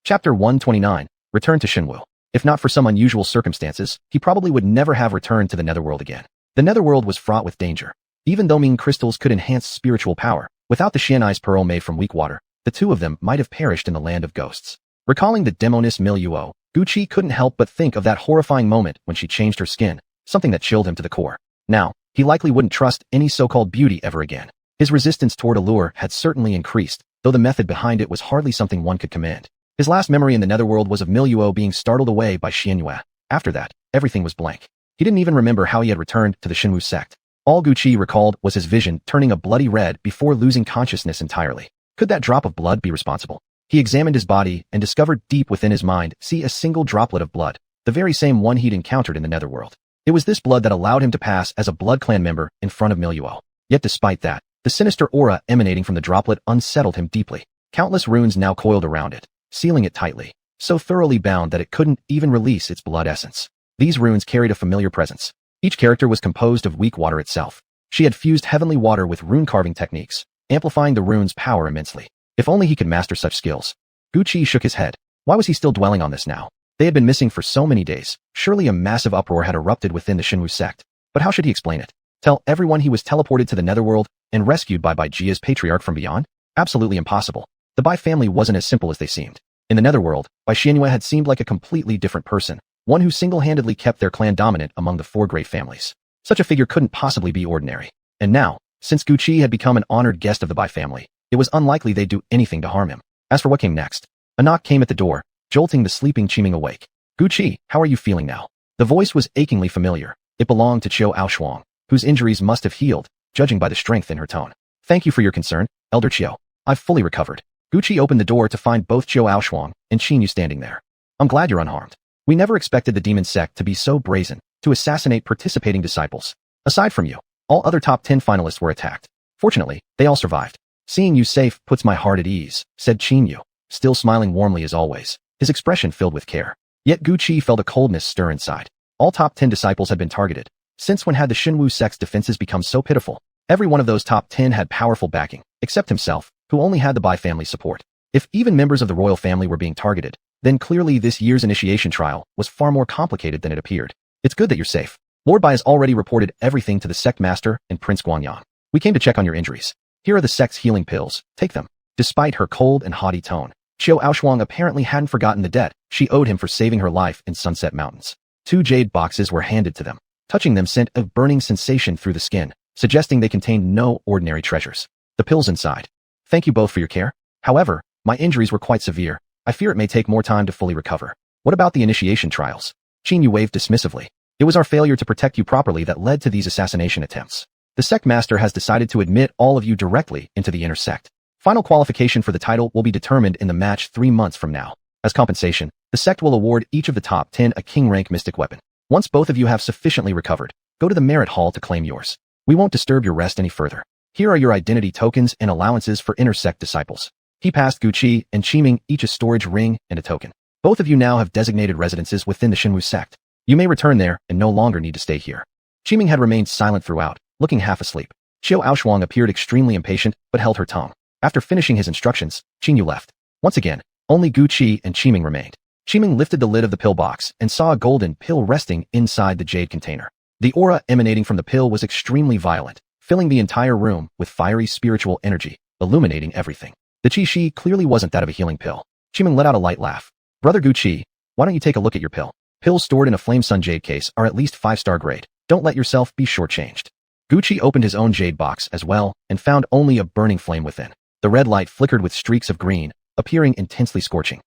Chapter 129, Return to Shenwu. If not for some unusual circumstances, he probably would never have returned to the Netherworld again. The Netherworld was fraught with danger. Even though Ming crystals could enhance spiritual power, without the Xianai's pearl made from weak water, the two of them might have perished in the land of ghosts. Recalling the demoness Miluo, Guqi couldn't help but think of that horrifying moment when she changed her skin, something that chilled him to the core. Now, he likely wouldn't trust any so-called beauty ever again. His resistance toward allure had certainly increased, though the method behind it was hardly something one could command. His last memory in the Netherworld was of Miluo being startled away by Xianyue. After that, everything was blank. He didn't even remember how he had returned to the Shenwu sect. All Guqi recalled was his vision turning a bloody red before losing consciousness entirely. Could that drop of blood be responsible? He examined his body and discovered deep within his mind a single droplet of blood, the very same one he'd encountered in the Netherworld. It was this blood that allowed him to pass as a blood clan member in front of Miluo. Yet despite that, the sinister aura emanating from the droplet unsettled him deeply. Countless runes now coiled around it, sealing it tightly, so thoroughly bound that it couldn't even release its blood essence. These runes carried a familiar presence. Each character was composed of weak water itself. She had fused heavenly water with rune carving techniques, amplifying the rune's power immensely. If only he could master such skills. Guqi shook his head. Why was he still dwelling on this now? They had been missing for so many days. Surely a massive uproar had erupted within the Shenwu sect. But how should he explain it? Tell everyone he was teleported to the Netherworld and rescued by Baijia's patriarch from beyond? Absolutely impossible. The Bai family wasn't as simple as they seemed. In the Netherworld, Bai Xianyue had seemed like a completely different person, one who single-handedly kept their clan dominant among the four great families. Such a figure couldn't possibly be ordinary. And now, since Guqi had become an honored guest of the Bai family, it was unlikely they'd do anything to harm him. As for what came next, a knock came at the door, jolting the sleeping Qimeng awake. Guqi, how are you feeling now? The voice was achingly familiar. It belonged to Qiu Aoshuang, whose injuries must have healed, judging by the strength in her tone. Thank you for your concern, Elder Qiu. I've fully recovered. Guqi opened the door to find both Qiu Aoshuang and Qinyu standing there. I'm glad you're unharmed. We never expected the demon sect to be so brazen, to assassinate participating disciples. Aside from you, all other top 10 finalists were attacked. Fortunately, they all survived. Seeing you safe puts my heart at ease, said Qinyu, still smiling warmly as always, his expression filled with care. Yet Guqi felt a coldness stir inside. All top 10 disciples had been targeted. Since when had the Shenwu sect's defenses become so pitiful? Every one of those top 10 had powerful backing, except himself, who only had the Bai family support. If even members of the royal family were being targeted, then clearly this year's initiation trial was far more complicated than it appeared. It's good that you're safe. Lord Bai has already reported everything to the sect master and Prince Guangyang. We came to check on your injuries. Here are the sect's healing pills. Take them. Despite her cold and haughty tone, Qiu Aoshuang apparently hadn't forgotten the debt she owed him for saving her life in Sunset Mountains. 2 jade boxes were handed to them. Touching them sent a burning sensation through the skin, suggesting they contained no ordinary treasures. The pills inside. Thank you both for your care. However, my injuries were quite severe. I fear it may take more time to fully recover. What about the initiation trials? Qin Yu waved dismissively. It was our failure to protect you properly that led to these assassination attempts. The sect master has decided to admit all of you directly into the inner sect. Final qualification for the title will be determined in the match 3 months from now. As compensation, the sect will award each of the top 10 a king-rank mystic weapon. Once both of you have sufficiently recovered, go to the merit hall to claim yours. We won't disturb your rest any further. Here are your identity tokens and allowances for inner sect disciples. He passed Gu Qi and Qiming each a storage ring and a token. Both of you now have designated residences within the Xinwu sect. You may return there and no longer need to stay here. Qiming had remained silent throughout, looking half asleep. Qiu Aoshuang appeared extremely impatient but held her tongue. After finishing his instructions, Qin Yu left. Once again, only Gu Qi and Qiming remained. Qiming lifted the lid of the pill box and saw a golden pill resting inside the jade container. The aura emanating from the pill was extremely violent, filling the entire room with fiery spiritual energy, illuminating everything. The qi shi clearly wasn't that of a healing pill. Qiming let out a light laugh. Brother Gu Qi, why don't you take a look at your pill? Pills stored in a flame sun jade case are at least 5-star grade. Don't let yourself be shortchanged. Gu Qi opened his own jade box as well and found only a burning flame within. The red light flickered with streaks of green, appearing intensely scorching.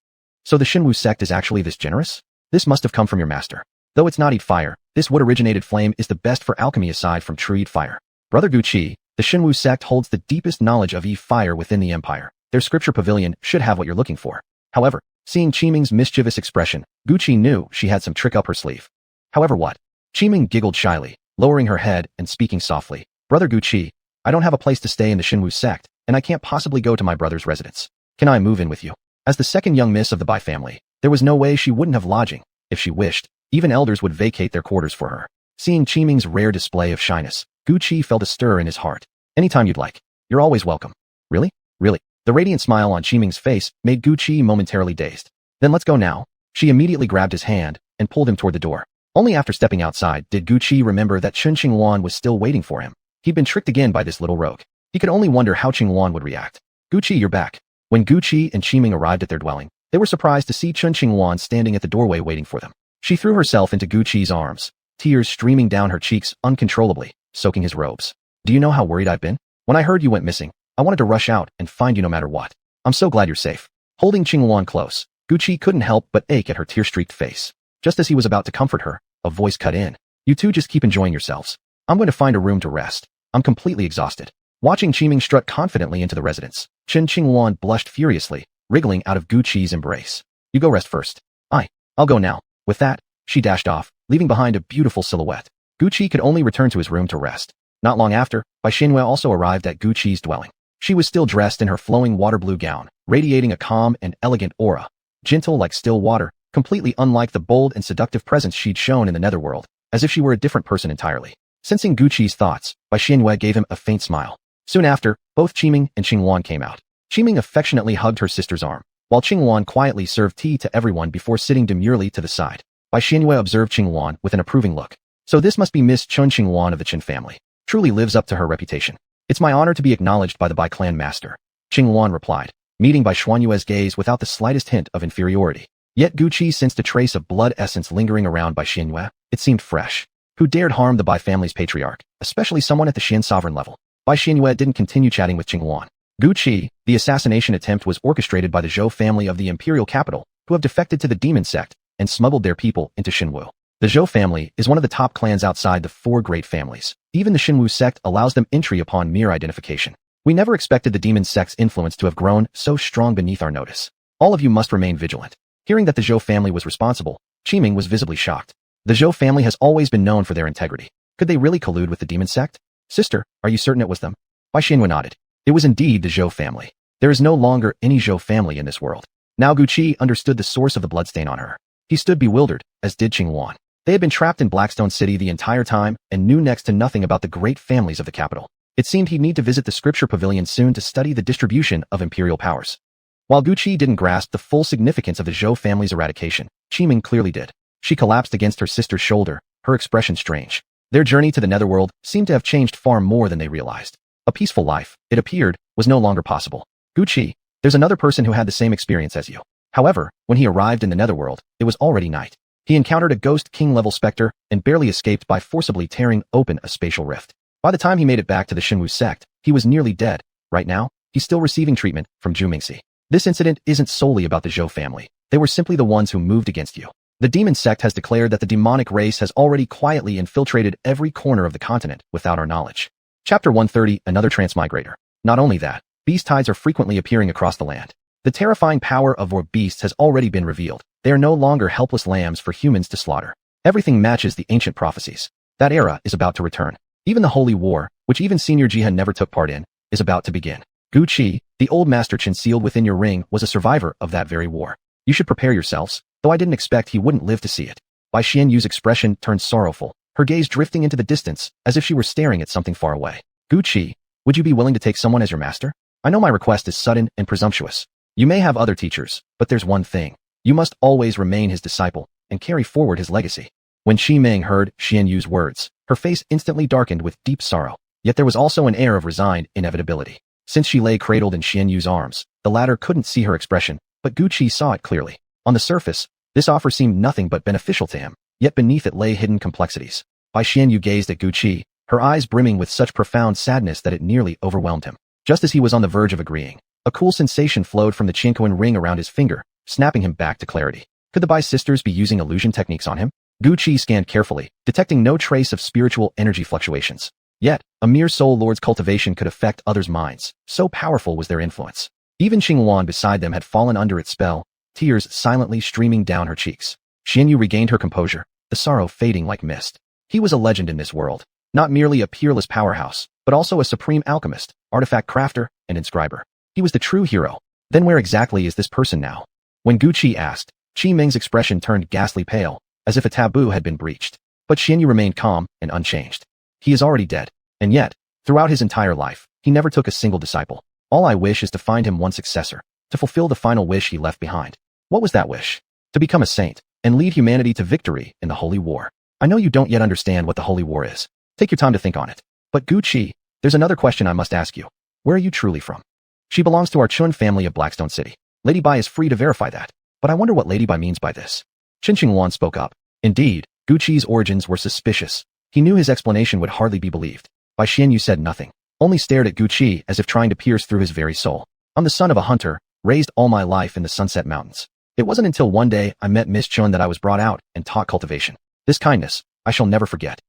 So the Xinwu sect is actually this generous? This must have come from your master. Though it's not Eat Fire, this wood-originated flame is the best for alchemy aside from true Eat Fire. Brother Gu Qi, the Xinwu sect holds the deepest knowledge of Eat Fire within the empire. Their scripture pavilion should have what you're looking for. However, seeing Qiming's mischievous expression, Gu Qi knew she had some trick up her sleeve. However what? Qiming giggled shyly, lowering her head and speaking softly. Brother Gu Qi, I don't have a place to stay in the Xinwu sect, and I can't possibly go to my brother's residence. Can I move in with you? As the second young miss of the Bai family, there was no way she wouldn't have lodging. If she wished, even elders would vacate their quarters for her. Seeing Qiming's rare display of shyness, Gu Qi felt a stir in his heart. Anytime you'd like. You're always welcome. Really? Really? The radiant smile on Qiming's face made Gu Qi momentarily dazed. Then let's go now. She immediately grabbed his hand and pulled him toward the door. Only after stepping outside did Gu Qi remember that Chun Qingwan was still waiting for him. He'd been tricked again by this little rogue. He could only wonder how Qingwan would react. Gu Qi, you're back. When Gu Qi and Qiming arrived at their dwelling, they were surprised to see Chun Qingwan standing at the doorway waiting for them. She threw herself into Gu Qi's arms, tears streaming down her cheeks uncontrollably, soaking his robes. Do you know how worried I've been? When I heard you went missing, I wanted to rush out and find you no matter what. I'm so glad you're safe. Holding Qingwan close, Gu Qi couldn't help but ache at her tear-streaked face. Just as he was about to comfort her, a voice cut in. You two just keep enjoying yourselves. I'm going to find a room to rest. I'm completely exhausted. Watching Qiming strut confidently into the residence, Chun Qingwan blushed furiously, wriggling out of Gu Qi's embrace. You go rest first. I'll go now. With that, she dashed off, leaving behind a beautiful silhouette. Gu Qi could only return to his room to rest. Not long after, Bai Xianwei also arrived at Gu Qi's dwelling. She was still dressed in her flowing water blue gown, radiating a calm and elegant aura. Gentle like still water, completely unlike the bold and seductive presence she'd shown in the netherworld, as if she were a different person entirely. Sensing Gu Qi's thoughts, Bai Xianwei gave him a faint smile. Soon after, both Qiming and Qingwan came out. Qiming affectionately hugged her sister's arm, while Qingwan quietly served tea to everyone before sitting demurely to the side. Bai Xianwei observed Qingwan with an approving look. So this must be Miss Chun Qingwan of the Qin family. Truly lives up to her reputation. It's my honor to be acknowledged by the Bai clan master. Qingwan replied, meeting Bai Xuanyue's gaze without the slightest hint of inferiority. Yet Gu Qi sensed a trace of blood essence lingering around Bai Xianyue. It seemed fresh. Who dared harm the Bai family's patriarch, especially someone at the Xian sovereign level? Bai Xianyue didn't continue chatting with Qingwan. Gu Qi, the assassination attempt was orchestrated by the Zhou family of the imperial capital, who have defected to the demon sect and smuggled their people into Xinwu. The Zhou family is one of the top clans outside the 4 great families. Even the Xinwu sect allows them entry upon mere identification. We never expected the demon sect's influence to have grown so strong beneath our notice. All of you must remain vigilant. Hearing that the Zhou family was responsible, Qiming was visibly shocked. The Zhou family has always been known for their integrity. Could they really collude with the demon sect? Sister, are you certain it was them? Bai Xianwei nodded. It was indeed the Zhou family. There is no longer any Zhou family in this world. Now Gu Qi understood the source of the bloodstain on her. He stood bewildered, as did Qingwan. They had been trapped in Blackstone City the entire time and knew next to nothing about the great families of the capital. It seemed he'd need to visit the scripture pavilion soon to study the distribution of imperial powers. While Gu Qi didn't grasp the full significance of the Zhou family's eradication, Qiming clearly did. She collapsed against her sister's shoulder, her expression strange. Their journey to the netherworld seemed to have changed far more than they realized. A peaceful life, it appeared, was no longer possible. Gucci, there's another person who had the same experience as you. However, when he arrived in the netherworld, it was already night. He encountered a ghost king-level specter and barely escaped by forcibly tearing open a spatial rift. By the time he made it back to the Shinwu sect, he was nearly dead. Right now, he's still receiving treatment from Jumingxi. This incident isn't solely about the Zhou family. They were simply the ones who moved against you. The demon sect has declared that the demonic race has already quietly infiltrated every corner of the continent without our knowledge. Chapter 130, Another Transmigrator. Not only that, beast tides are frequently appearing across the land. The terrifying power of our beasts has already been revealed. They are no longer helpless lambs for humans to slaughter. Everything matches the ancient prophecies. That era is about to return. Even the Holy War, which even Senior Jihan never took part in, is about to begin. Gucci, the old master Qin sealed within your ring, was a survivor of that very war. You should prepare yourselves, though I didn't expect he wouldn't live to see it. Bai Xianyu's expression turned sorrowful, her gaze drifting into the distance as if she were staring at something far away. Gucci, would you be willing to take someone as your master? I know my request is sudden and presumptuous. You may have other teachers, but there's one thing. You must always remain his disciple and carry forward his legacy. When Qi Ming heard Xianyu's words, her face instantly darkened with deep sorrow, yet there was also an air of resigned inevitability. Since she lay cradled in Xianyu's arms, the latter couldn't see her expression, but Gucci saw it clearly. On the surface, this offer seemed nothing but beneficial to him, yet beneath it lay hidden complexities. Bai Xianyu gazed at Gucci, her eyes brimming with such profound sadness that it nearly overwhelmed him. Just as he was on the verge of agreeing, a cool sensation flowed from the Qinquan ring around his finger, snapping him back to clarity. Could the Bai sisters be using illusion techniques on him? Gucci scanned carefully, detecting no trace of spiritual energy fluctuations. Yet, a mere soul lord's cultivation could affect others' minds, so powerful was their influence. Even Qingwan beside them had fallen under its spell, tears silently streaming down her cheeks. Xianyu regained her composure, the sorrow fading like mist. He was a legend in this world, not merely a peerless powerhouse, but also a supreme alchemist, artifact crafter, and inscriber. He was the true hero. Then where exactly is this person now? When Gucci asked, Qi Ming's expression turned ghastly pale, as if a taboo had been breached. But Xianyu remained calm and unchanged. He is already dead, and yet, throughout his entire life, he never took a single disciple. All I wish is to find him one successor, to fulfill the final wish he left behind. What was that wish? To become a saint, and lead humanity to victory in the Holy War. I know you don't yet understand what the Holy War is. Take your time to think on it. But Gucci, there's another question I must ask you. Where are you truly from? She belongs to our Chun family of Blackstone City. Lady Bai is free to verify that. But I wonder what Lady Bai means by this. Qin Qingwan spoke up. Indeed, Gucci's origins were suspicious. He knew his explanation would hardly be believed. Bai Xianyu said nothing, only stared at Gucci as if trying to pierce through his very soul. I'm the son of a hunter, raised all my life in the Sunset Mountains. It wasn't until one day I met Miss Chun that I was brought out and taught cultivation. This kindness, I shall never forget.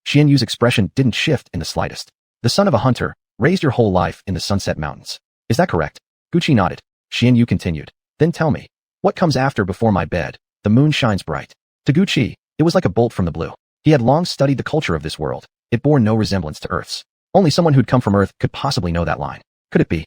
Xianyu's expression didn't shift in the slightest. The son of a hunter, raised your whole life in the Sunset Mountains. Is that correct? Gucci nodded. Xianyu continued. Then tell me, what comes after before my bed? The moon shines bright. To Gucci, it was like a bolt from the blue. He had long studied the culture of this world. It bore no resemblance to Earth's. Only someone who'd come from Earth could possibly know that line. Could it be?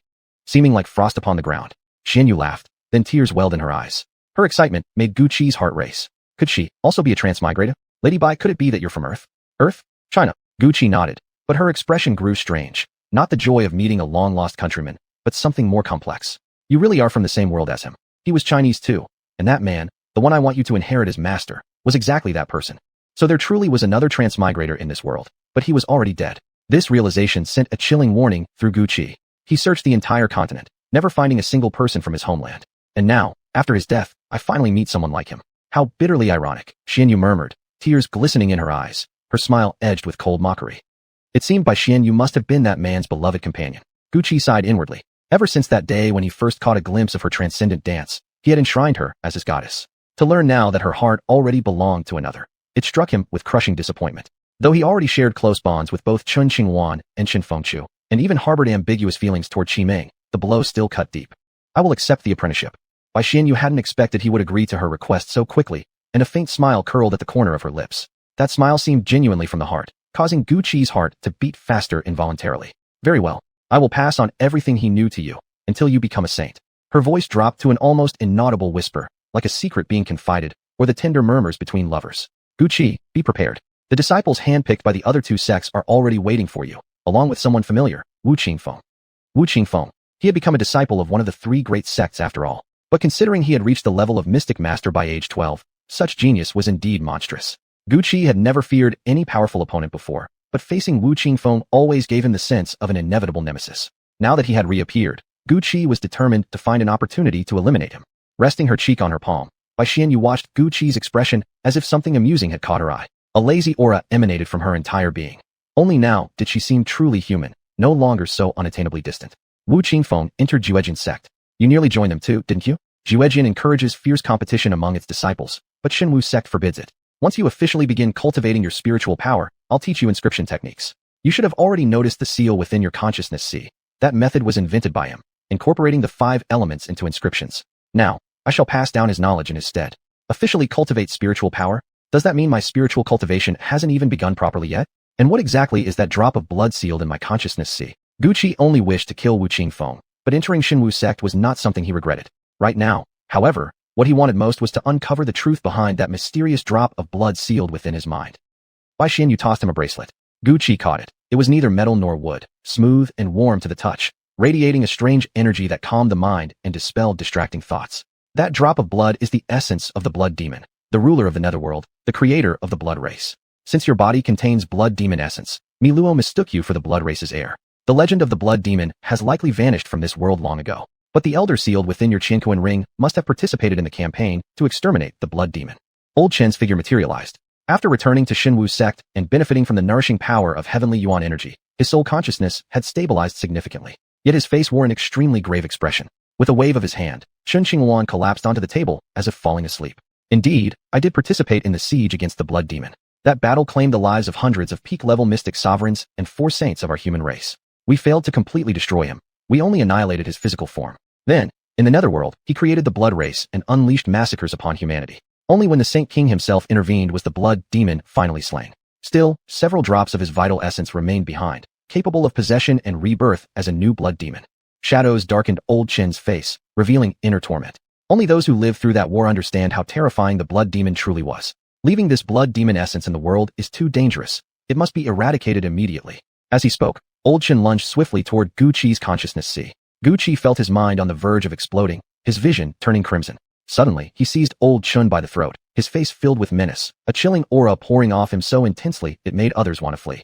Seeming like frost upon the ground. Xianyu laughed, then tears welled in her eyes. Her excitement made Gucci's heart race. Could she also be a transmigrator? Lady Bai, could it be that you're from Earth? Earth? China. Gucci nodded, but her expression grew strange. Not the joy of meeting a long-lost countryman, but something more complex. You really are from the same world as him. He was Chinese too, and that man, the one I want you to inherit as master, was exactly that person. So there truly was another transmigrator in this world, but he was already dead. This realization sent a chilling warning through Gucci. He searched the entire continent, never finding a single person from his homeland. And now, after his death, I finally meet someone like him. How bitterly ironic, Xianyu murmured, tears glistening in her eyes, her smile edged with cold mockery. It seemed Bai Xianyu must have been that man's beloved companion. Gucci sighed inwardly. Ever since that day when he first caught a glimpse of her transcendent dance, he had enshrined her as his goddess. To learn now that her heart already belonged to another, it struck him with crushing disappointment. Though he already shared close bonds with both Chun Qingwan and Qin Fengchu, and even harbored ambiguous feelings toward Qi Ming, the blow still cut deep. I will accept the apprenticeship. Bai Xianyu hadn't expected he would agree to her request so quickly, and a faint smile curled at the corner of her lips. That smile seemed genuinely from the heart, causing Gucci's heart to beat faster involuntarily. Very well. I will pass on everything he knew to you, until you become a saint. Her voice dropped to an almost inaudible whisper, like a secret being confided, or the tender murmurs between lovers. Gucci, be prepared. The disciples handpicked by the other two sects are already waiting for you, along with someone familiar, Wu Qingfeng. Wu Qingfeng. He had become a disciple of one of the three great sects after all. But considering he had reached the level of mystic master by age 12, such genius was indeed monstrous. Guqi had never feared any powerful opponent before, but facing Wu Qingfeng always gave him the sense of an inevitable nemesis. Now that he had reappeared, Guqi was determined to find an opportunity to eliminate him. Resting her cheek on her palm, Bai Xianyu watched Guqi's expression as if something amusing had caught her eye. A lazy aura emanated from her entire being. Only now did she seem truly human, no longer so unattainably distant. Wu Qingfeng entered Juejin's sect. You nearly joined them too, didn't you? Juejin encourages fierce competition among its disciples, but Xinwu's sect forbids it. Once you officially begin cultivating your spiritual power, I'll teach you inscription techniques. You should have already noticed the seal within your consciousness. See, that method was invented by him, incorporating the 5 elements into inscriptions. Now, I shall pass down his knowledge in his stead. Officially cultivate spiritual power? Does that mean my spiritual cultivation hasn't even begun properly yet? And what exactly is that drop of blood sealed in my consciousness? See, Guqi only wished to kill Wu Qingfeng, but entering Xinwu's sect was not something he regretted. Right now, however, what he wanted most was to uncover the truth behind that mysterious drop of blood sealed within his mind. Bai Xianyu tossed him a bracelet. Guqi caught it. It was neither metal nor wood, smooth and warm to the touch, radiating a strange energy that calmed the mind and dispelled distracting thoughts. That drop of blood is the essence of the blood demon, the ruler of the netherworld, the creator of the blood race. Since your body contains blood demon essence, Miluo mistook you for the blood race's heir. The legend of the blood demon has likely vanished from this world long ago, but the elder sealed within your Qianquan ring must have participated in the campaign to exterminate the blood demon. Old Chen's figure materialized. After returning to Xinwu's sect and benefiting from the nourishing power of heavenly yuan energy, his soul consciousness had stabilized significantly. Yet his face wore an extremely grave expression. With a wave of his hand, Chun Qingwan collapsed onto the table as if falling asleep. Indeed, I did participate in the siege against the blood demon. That battle claimed the lives of hundreds of peak-level mystic sovereigns and 4 saints of our human race. We failed to completely destroy him. We only annihilated his physical form. Then, in the netherworld, he created the blood race and unleashed massacres upon humanity. Only when the Saint King himself intervened was the blood demon finally slain. Still, several drops of his vital essence remained behind, capable of possession and rebirth as a new blood demon. Shadows darkened Old Chen's face, revealing inner torment. Only those who lived through that war understand how terrifying the blood demon truly was. Leaving this blood demon essence in the world is too dangerous. It must be eradicated immediately. As he spoke, Old Chen lunged swiftly toward Guqi's consciousness. See, Guqi felt his mind on the verge of exploding, his vision turning crimson. Suddenly, he seized Old Chen by the throat, his face filled with menace, a chilling aura pouring off him so intensely it made others want to flee.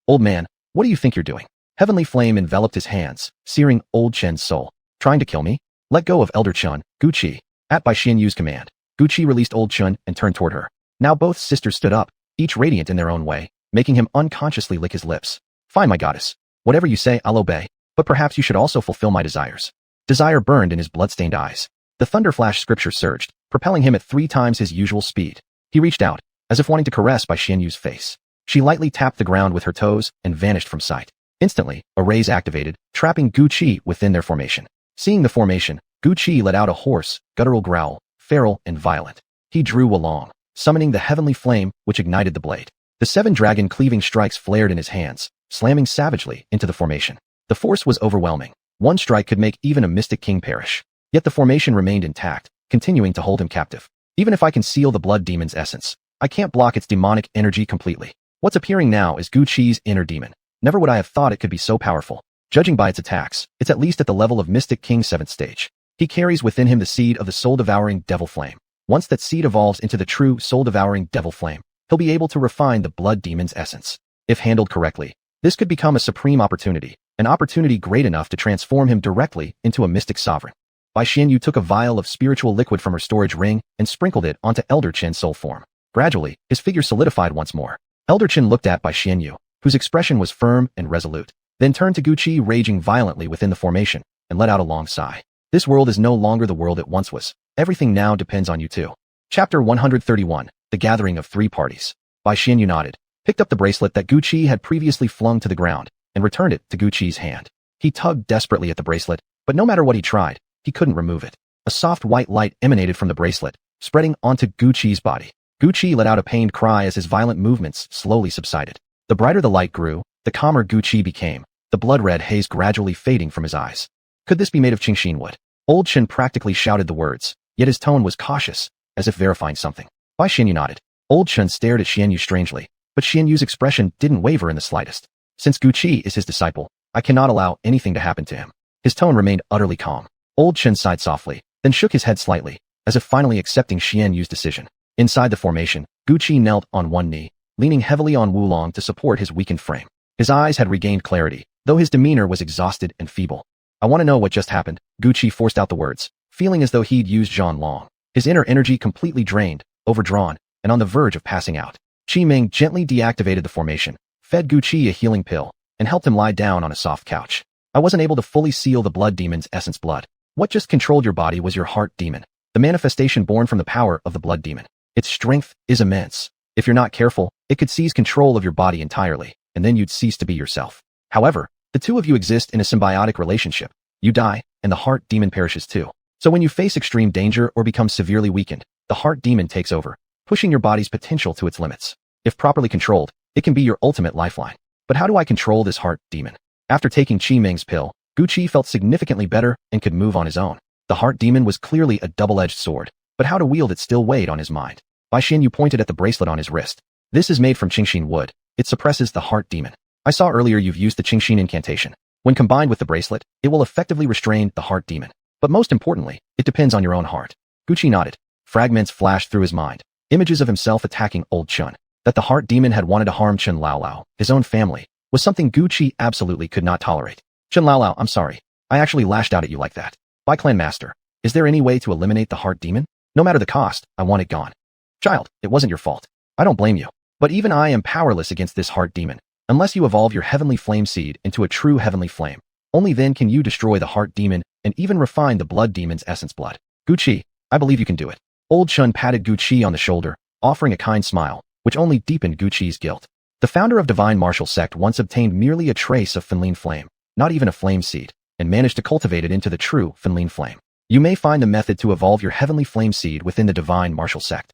Old man, what do you think you're doing? Heavenly flame enveloped his hands, searing Old Chen's soul. Trying to kill me? Let go of Elder Chen, Guqi. At Bai Xianyu's command, Guqi released Old Chen and turned toward her. Now both sisters stood up, each radiant in their own way, making him unconsciously lick his lips. Fine, my goddess. Whatever you say, I'll obey, but perhaps you should also fulfill my desires. Desire burned in his blood-stained eyes. The thunder flash scripture surged, propelling him at 3 times his usual speed. He reached out, as if wanting to caress Bai Xianyu's face. She lightly tapped the ground with her toes and vanished from sight. Instantly, arrays activated, trapping Guqi within their formation. Seeing the formation, Guqi let out a hoarse, guttural growl, feral and violent. He drew along, summoning the heavenly flame, which ignited the blade. The 7 dragon cleaving strikes flared in his hands, slamming savagely into the formation. The force was overwhelming. One strike could make even a mystic king perish. Yet the formation remained intact, continuing to hold him captive. Even if I can seal the blood demon's essence, I can't block its demonic energy completely. What's appearing now is Guqi's inner demon. Never would I have thought it could be so powerful. Judging by its attacks, it's at least at the level of Mystic King's 7th stage. He carries within him the seed of the soul-devouring devil flame. Once that seed evolves into the true soul-devouring devil flame, he'll be able to refine the blood demon's essence. If handled correctly, this could become a supreme opportunity, an opportunity great enough to transform him directly into a mystic sovereign. Bai Xianyu took a vial of spiritual liquid from her storage ring and sprinkled it onto Elder Chen's soul form. Gradually, his figure solidified once more. Elder Chen looked at Bai Xianyu, whose expression was firm and resolute, then turned to Guqi raging violently within the formation, and let out a long sigh. This world is no longer the world it once was. Everything now depends on you too. Chapter 131, The Gathering of 3 Parties. Bai Xianyu nodded, picked up the bracelet that Guqi had previously flung to the ground, and returned it to Guqi's hand. He tugged desperately at the bracelet, but no matter what he tried, he couldn't remove it. A soft white light emanated from the bracelet, spreading onto Guqi's body. Guqi let out a pained cry as his violent movements slowly subsided. The brighter the light grew, the calmer Guqi became, the blood-red haze gradually fading from his eyes. Could this be made of Qingxin wood? Old Chen practically shouted the words, yet his tone was cautious, as if verifying something. Bai Xianyu nodded. Old Chen stared at Xianyu strangely, but Xianyu's expression didn't waver in the slightest. Since Guqi is his disciple, I cannot allow anything to happen to him. His tone remained utterly calm. Old Chen sighed softly, then shook his head slightly, as if finally accepting Xianyu's decision. Inside the formation, Guqi knelt on one knee, leaning heavily on Wulong to support his weakened frame. His eyes had regained clarity, though his demeanor was exhausted and feeble. I want to know what just happened. Guqi forced out the words, feeling as though he'd used Zhan Long. His inner energy completely drained, overdrawn, and on the verge of passing out. Qimeng gently deactivated the formation, fed Guqi a healing pill, and helped him lie down on a soft couch. I wasn't able to fully seal the blood demon's essence blood. What just controlled your body was your heart demon, the manifestation born from the power of the blood demon. Its strength is immense. If you're not careful, it could seize control of your body entirely, and then you'd cease to be yourself. However, the two of you exist in a symbiotic relationship. You die, and the heart demon perishes too. So when you face extreme danger or become severely weakened, the heart demon takes over, pushing your body's potential to its limits. If properly controlled, it can be your ultimate lifeline. But how do I control this heart demon? After taking Qimeng's pill, Guqi felt significantly better and could move on his own. The heart demon was clearly a double-edged sword, but how to wield it still weighed on his mind. Bai Xianyu pointed at the bracelet on his wrist. This is made from Qingxin wood. It suppresses the heart demon. I saw earlier you've used the Qingxin incantation. When combined with the bracelet, it will effectively restrain the heart demon. But most importantly, it depends on your own heart. Guqi nodded. Fragments flashed through his mind. Images of himself attacking old Chun. That the heart demon had wanted to harm Chen Laolao, his own family, was something Guqi absolutely could not tolerate. Chen Laolao, I'm sorry. I actually lashed out at you like that. Bai Clan Master, is there any way to eliminate the heart demon? No matter the cost, I want it gone. Child, it wasn't your fault. I don't blame you. But even I am powerless against this heart demon. Unless you evolve your heavenly flame seed into a true heavenly flame, only then can you destroy the heart demon and even refine the blood demon's essence blood. Guqi, I believe you can do it. Old Chun patted Guqi on the shoulder, offering a kind smile, which only deepened Guqi's guilt. The founder of Divine Martial Sect once obtained merely a trace of Finlin flame, not even a flame seed, and managed to cultivate it into the true Finlin flame. You may find the method to evolve your heavenly flame seed within the Divine Martial Sect.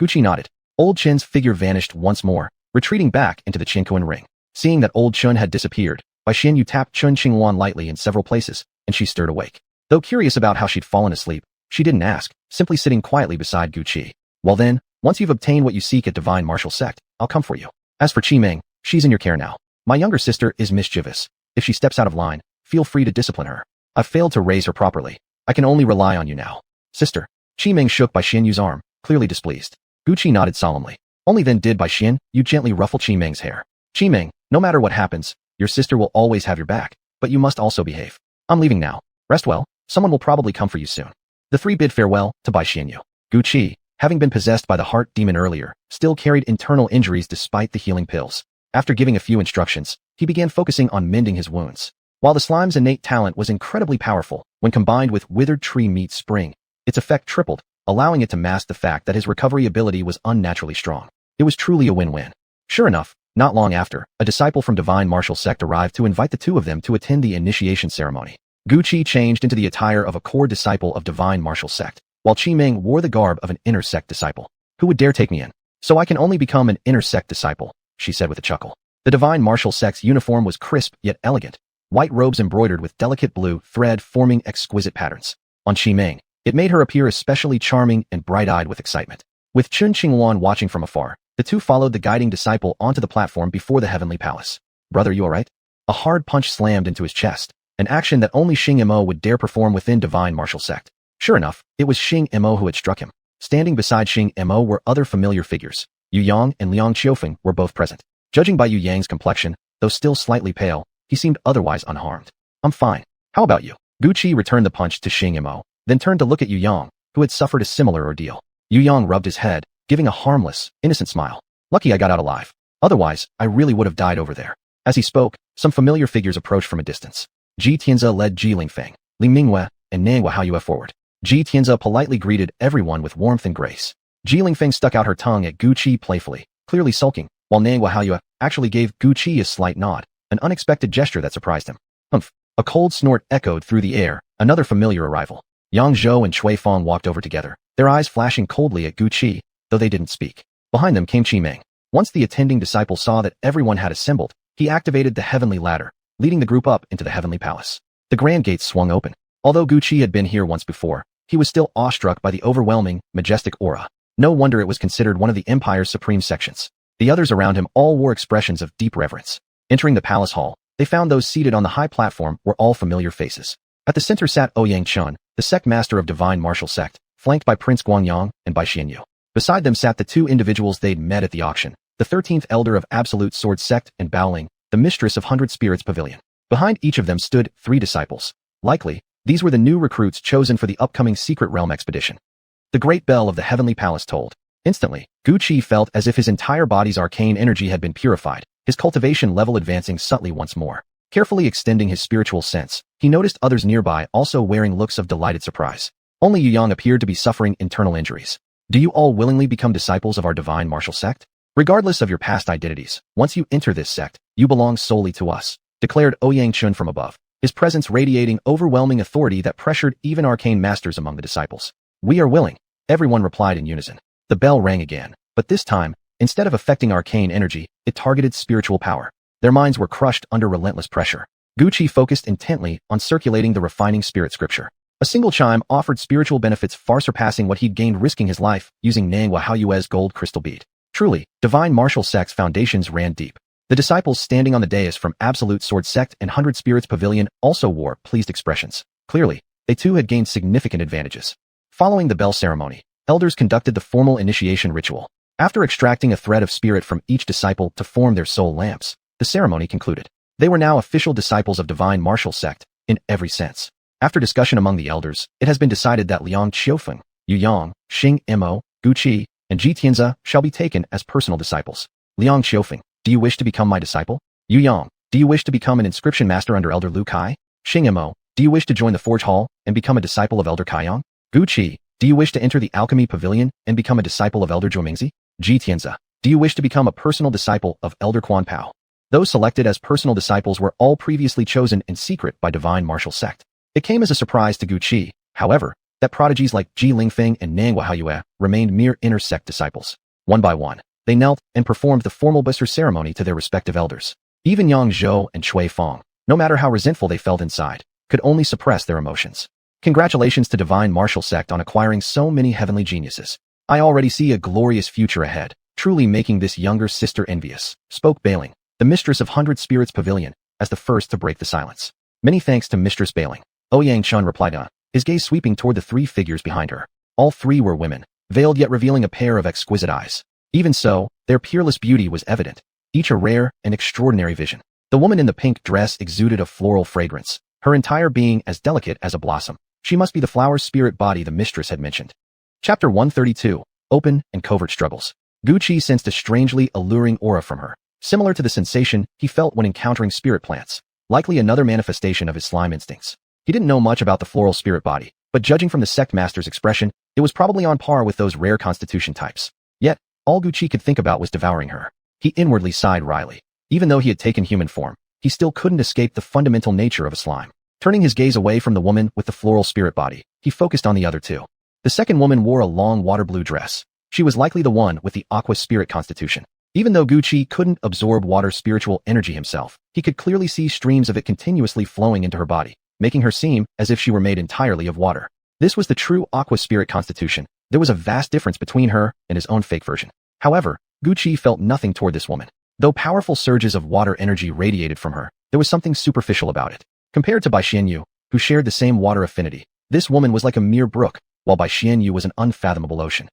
Guqi nodded. Old Chen's figure vanished once more, retreating back into the Qinkuan ring. Seeing that Old Chun had disappeared, Bai Xianyu tapped Chun Qingwan lightly in several places, and she stirred awake. Though curious about how she'd fallen asleep, she didn't ask, simply sitting quietly beside Guqi. Well then, once you've obtained what you seek at Divine Martial Sect, I'll come for you. As for Qimeng, she's in your care now. My younger sister is mischievous. If she steps out of line, feel free to discipline her. I've failed to raise her properly. I can only rely on you now. Sister. Qimeng shook Bai Xianyu's arm, clearly displeased. Guqi nodded solemnly. Only then did Bai Xian, you gently ruffle Qimeng's hair. Qimeng, no matter what happens, your sister will always have your back, but you must also behave. I'm leaving now. Rest well, someone will probably come for you soon. The three bid farewell to Bai Xianyu. Guqi, having been possessed by the heart demon earlier, still carried internal injuries despite the healing pills. After giving a few instructions, he began focusing on mending his wounds. While the slime's innate talent was incredibly powerful, when combined with withered tree meat spring, its effect tripled, allowing it to mask the fact that his recovery ability was unnaturally strong. It was truly a win-win. Sure enough, not long after, a disciple from Divine Martial Sect arrived to invite the two of them to attend the initiation ceremony. Guqi changed into the attire of a core disciple of Divine Martial Sect, while Qimeng wore the garb of an inner sect disciple. Who would dare take me in? So I can only become an inner sect disciple, she said with a chuckle. The Divine Martial Sect's uniform was crisp yet elegant, white robes embroidered with delicate blue thread forming exquisite patterns. On Qimeng, it made her appear especially charming and bright-eyed with excitement. With Chun Qingwan watching from afar, the two followed the guiding disciple onto the platform before the heavenly palace. Brother, you alright? A hard punch slammed into his chest, an action that only Xing Mo would dare perform within Divine Martial Sect. Sure enough, it was Xing Mo who had struck him. Standing beside Xing Mo were other familiar figures. Yu Yang and Liang Qiufeng were both present. Judging by Yu Yang's complexion, though still slightly pale, he seemed otherwise unharmed. I'm fine. How about you? Guqi returned the punch to Xing Mo, then turned to look at Yu Yang, who had suffered a similar ordeal. Yu Yang rubbed his head, giving a harmless, innocent smile. Lucky I got out alive. Otherwise, I really would have died over there. As he spoke, some familiar figures approached from a distance. Ji Tianze led Ji Lingfeng, Li Mingyue, and Nangua Haoyue forward. Ji Tianze politely greeted everyone with warmth and grace. Ji Lingfeng stuck out her tongue at Guqi playfully, clearly sulking, while Nangua Haoyue actually gave Guqi a slight nod, an unexpected gesture that surprised him. Humph! A cold snort echoed through the air, another familiar arrival. Yang Zhou and Cui Fong walked over together, their eyes flashing coldly at Guqi, though they didn't speak. Behind them came Qimeng. Once the attending disciple saw that everyone had assembled, he activated the heavenly ladder, leading the group up into the heavenly palace. The grand gates swung open. Although Guqi had been here once before, he was still awestruck by the overwhelming, majestic aura. No wonder it was considered one of the Empire's supreme sections. The others around him all wore expressions of deep reverence. Entering the palace hall, they found those seated on the high platform were all familiar faces. At the center sat Ouyang Chun, the sect master of Divine Martial Sect, flanked by Prince Guangyang and Bai Xianyu. Beside them sat the two individuals they'd met at the auction, the 13th elder of Absolute Sword Sect and Baoling, the mistress of 100 Spirits Pavilion. Behind each of them stood 3 disciples. Likely, these were the new recruits chosen for the upcoming Secret Realm expedition. The great bell of the Heavenly Palace tolled. Instantly, Gu Qi felt as if his entire body's arcane energy had been purified, his cultivation level advancing subtly once more. Carefully extending his spiritual sense, he noticed others nearby also wearing looks of delighted surprise. Only Yang appeared to be suffering internal injuries. Do you all willingly become disciples of our divine martial sect? Regardless of your past identities, once you enter this sect, you belong solely to us, declared Ouyang Chun from above, his presence radiating overwhelming authority that pressured even arcane masters among the disciples. We are willing, everyone replied in unison. The bell rang again, but this time, instead of affecting arcane energy, it targeted spiritual power. Their minds were crushed under relentless pressure. Gu Qi focused intently on circulating the refining spirit scripture. A single chime offered spiritual benefits far surpassing what he'd gained risking his life using Nangwa Haoyue's gold crystal bead. Truly, divine martial sect's foundations ran deep. The disciples standing on the dais from Absolute Sword Sect and 100 Spirits Pavilion also wore pleased expressions. Clearly, they too had gained significant advantages. Following the bell ceremony, elders conducted the formal initiation ritual. After extracting a thread of spirit from each disciple to form their soul lamps, the ceremony concluded. They were now official disciples of divine martial sect, in every sense. After discussion among the elders, it has been decided that Liang Qiufeng, Yu Yang, Xing Mo, Gu Qi, and Ji Tianze shall be taken as personal disciples. Liang Qiufeng, do you wish to become my disciple? Yu Yang, do you wish to become an inscription master under Elder Lu Kai? Xing Mo, do you wish to join the Forge Hall and become a disciple of Elder Kaiyang? Gu Qi, do you wish to enter the Alchemy Pavilion and become a disciple of Elder Zhou Mingzi? Ji Tianze, do you wish to become a personal disciple of Elder Quan Pao? Those selected as personal disciples were all previously chosen in secret by divine martial sect. It came as a surprise to Gu Qi, however, that prodigies like Ji Lingfeng and Nangwa Haoyue remained mere inner sect disciples. One by one, they knelt and performed the formal Buster ceremony to their respective elders. Even Yang Zhou and Cui Fong, no matter how resentful they felt inside, could only suppress their emotions. Congratulations to divine martial sect on acquiring so many heavenly geniuses. I already see a glorious future ahead, truly making this younger sister envious, spoke Bailing, the mistress of 100 Spirits Pavilion, as the first to break the silence. Many thanks to Mistress Bailing, Ouyang Chun replied, his gaze sweeping toward the 3 figures behind her. All 3 were women, veiled yet revealing a pair of exquisite eyes. Even so, their peerless beauty was evident, each a rare and extraordinary vision. The woman in the pink dress exuded a floral fragrance, her entire being as delicate as a blossom. She must be the flower's spirit body the mistress had mentioned. Chapter 132, Open and Covert Struggles. Gu Qi sensed a strangely alluring aura from her, similar to the sensation he felt when encountering spirit plants, likely another manifestation of his slime instincts. He didn't know much about the floral spirit body, but judging from the sect master's expression, it was probably on par with those rare constitution types. Yet, all Gu Qi could think about was devouring her. He inwardly sighed wryly. Even though he had taken human form, he still couldn't escape the fundamental nature of a slime. Turning his gaze away from the woman with the floral spirit body, he focused on the other 2. The second woman wore a long water blue dress. She was likely the one with the aqua spirit constitution. Even though Gu Qi couldn't absorb water's spiritual energy himself, he could clearly see streams of it continuously flowing into her body, making her seem as if she were made entirely of water. This was the true aqua spirit constitution. There was a vast difference between her and his own fake version. However, Gu Qi felt nothing toward this woman. Though powerful surges of water energy radiated from her, there was something superficial about it. Compared to Bai Xianyu, who shared the same water affinity, this woman was like a mere brook, while Bai Xianyu was an unfathomable ocean.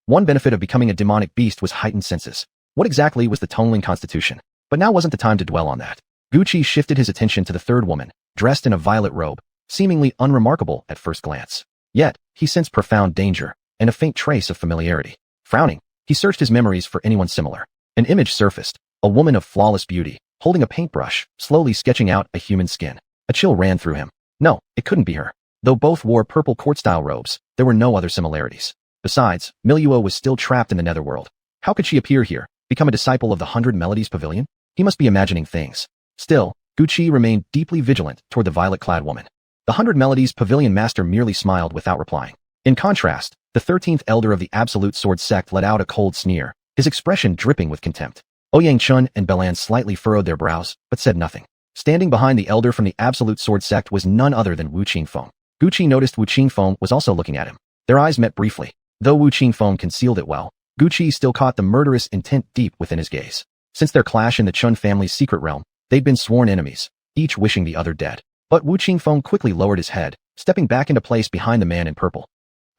One benefit of becoming a demonic beast was heightened senses. What exactly was the Tongling constitution? But now wasn't the time to dwell on that. Gu Qi shifted his attention to the third woman, dressed in a violet robe, seemingly unremarkable at first glance. Yet, he sensed profound danger, and a faint trace of familiarity. Frowning, he searched his memories for anyone similar. An image surfaced, a woman of flawless beauty, holding a paintbrush, slowly sketching out a human skin. A chill ran through him. No, it couldn't be her. Though both wore purple court-style robes, there were no other similarities. Besides, Miluo was still trapped in the netherworld. How could she appear here, become a disciple of the 100 Melodies Pavilion? He must be imagining things. Still, Gu Qi remained deeply vigilant toward the violet-clad woman. The 100 Melodies Pavilion master merely smiled without replying. In contrast, the 13th elder of the Absolute Sword Sect let out a cold sneer, his expression dripping with contempt. Ouyang Chun and Belan slightly furrowed their brows, but said nothing. Standing behind the elder from the Absolute Sword Sect was none other than Wu Qingfeng. Gu Qi noticed Wu Qingfeng was also looking at him. Their eyes met briefly. Though Wu Qingfeng concealed it well, Gu Qi still caught the murderous intent deep within his gaze. Since their clash in the Chun family's secret realm, they'd been sworn enemies, each wishing the other dead. But Wu Qingfeng quickly lowered his head, stepping back into place behind the man in purple.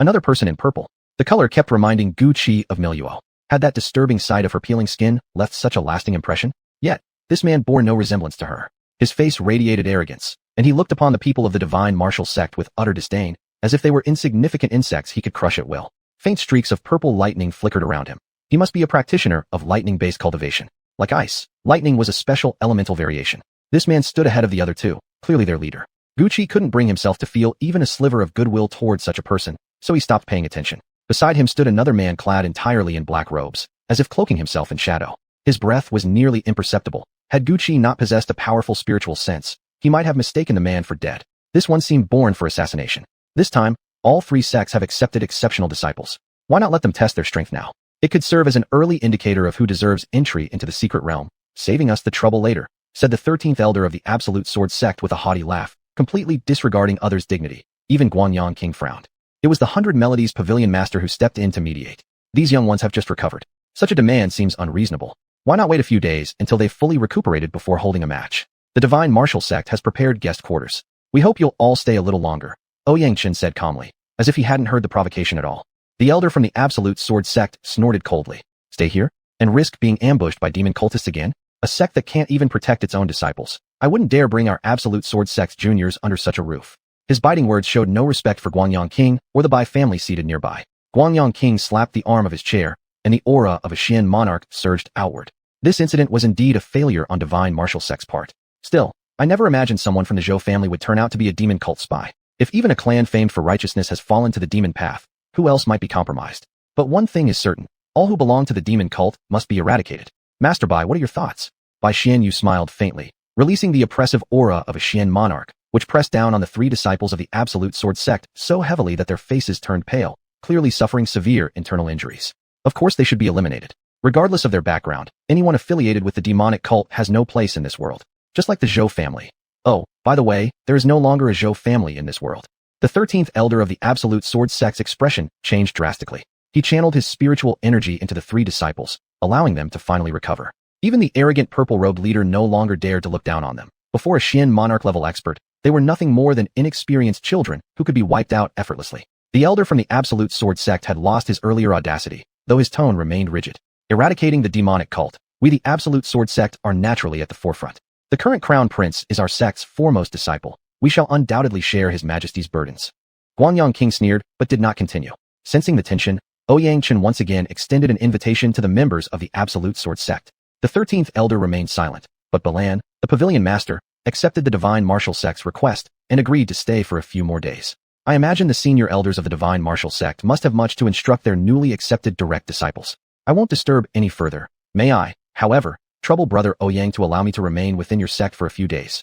Another person in purple. The color kept reminding Gucci of Miluo. Had that disturbing sight of her peeling skin left such a lasting impression? Yet, this man bore no resemblance to her. His face radiated arrogance, and he looked upon the people of the divine martial sect with utter disdain, as if they were insignificant insects he could crush at will. Faint streaks of purple lightning flickered around him. He must be a practitioner of lightning-based cultivation. Like ice, lightning was a special elemental variation. This man stood ahead of the other two, clearly their leader. Gucci couldn't bring himself to feel even a sliver of goodwill towards such a person, so he stopped paying attention. Beside him stood another man clad entirely in black robes, as if cloaking himself in shadow. His breath was nearly imperceptible. Had Gucci not possessed a powerful spiritual sense, he might have mistaken the man for dead. This one seemed born for assassination. This time, all three sects have accepted exceptional disciples. Why not let them test their strength now? It could serve as an early indicator of who deserves entry into the secret realm, saving us the trouble later, said the 13th elder of the Absolute Sword sect with a haughty laugh, completely disregarding others' dignity. Even Guanyang King frowned. It was the 100 Melodies Pavilion Master who stepped in to mediate. These young ones have just recovered. Such a demand seems unreasonable. Why not wait a few days until they've fully recuperated before holding a match? The Divine Martial Sect has prepared guest quarters. We hope you'll all stay a little longer, Ouyangchen said calmly, as if he hadn't heard the provocation at all. The elder from the Absolute Sword sect snorted coldly. Stay here? And risk being ambushed by demon cultists again? A sect that can't even protect its own disciples. I wouldn't dare bring our Absolute Sword sect's juniors under such a roof. His biting words showed no respect for Guanyang King or the Bai family seated nearby. Guanyang King slapped the arm of his chair, and the aura of a Xian monarch surged outward. This incident was indeed a failure on Divine Martial Sect's part. Still, I never imagined someone from the Zhou family would turn out to be a demon cult spy. If even a clan famed for righteousness has fallen to the demon path, who else might be compromised? But one thing is certain, all who belong to the demon cult must be eradicated. Master Bai, what are your thoughts? Bai Xianyu smiled faintly, releasing the oppressive aura of a Xian monarch, which pressed down on the three disciples of the Absolute Sword sect so heavily that their faces turned pale, clearly suffering severe internal injuries. Of course they should be eliminated. Regardless of their background, anyone affiliated with the demonic cult has no place in this world. Just like the Zhou family. Oh, by the way, there is no longer a Zhou family in this world. The 13th elder of the Absolute Sword sect's expression changed drastically. He channeled his spiritual energy into the three disciples, allowing them to finally recover. Even the arrogant purple-robed leader no longer dared to look down on them. Before a Xian monarch-level expert, they were nothing more than inexperienced children who could be wiped out effortlessly. The elder from the Absolute Sword sect had lost his earlier audacity, though his tone remained rigid. Eradicating the demonic cult, we the Absolute Sword sect are naturally at the forefront. The current crown prince is our sect's foremost disciple. We shall undoubtedly share his majesty's burdens. Guanyang King sneered, but did not continue. Sensing the tension, Ouyangchen once again extended an invitation to the members of the Absolute Sword sect. The 13th elder remained silent, but Balan, the pavilion master, accepted the Divine Martial sect's request and agreed to stay for a few more days. I imagine the senior elders of the Divine Martial sect must have much to instruct their newly accepted direct disciples. I won't disturb any further. May I, however, trouble brother Ouyang to allow me to remain within your sect for a few days?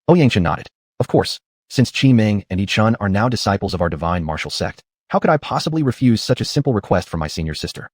Ouyangchen nodded. Of course, since Qi Ming and Yi Chun are now disciples of our Divine Martial sect, how could I possibly refuse such a simple request from my senior sister?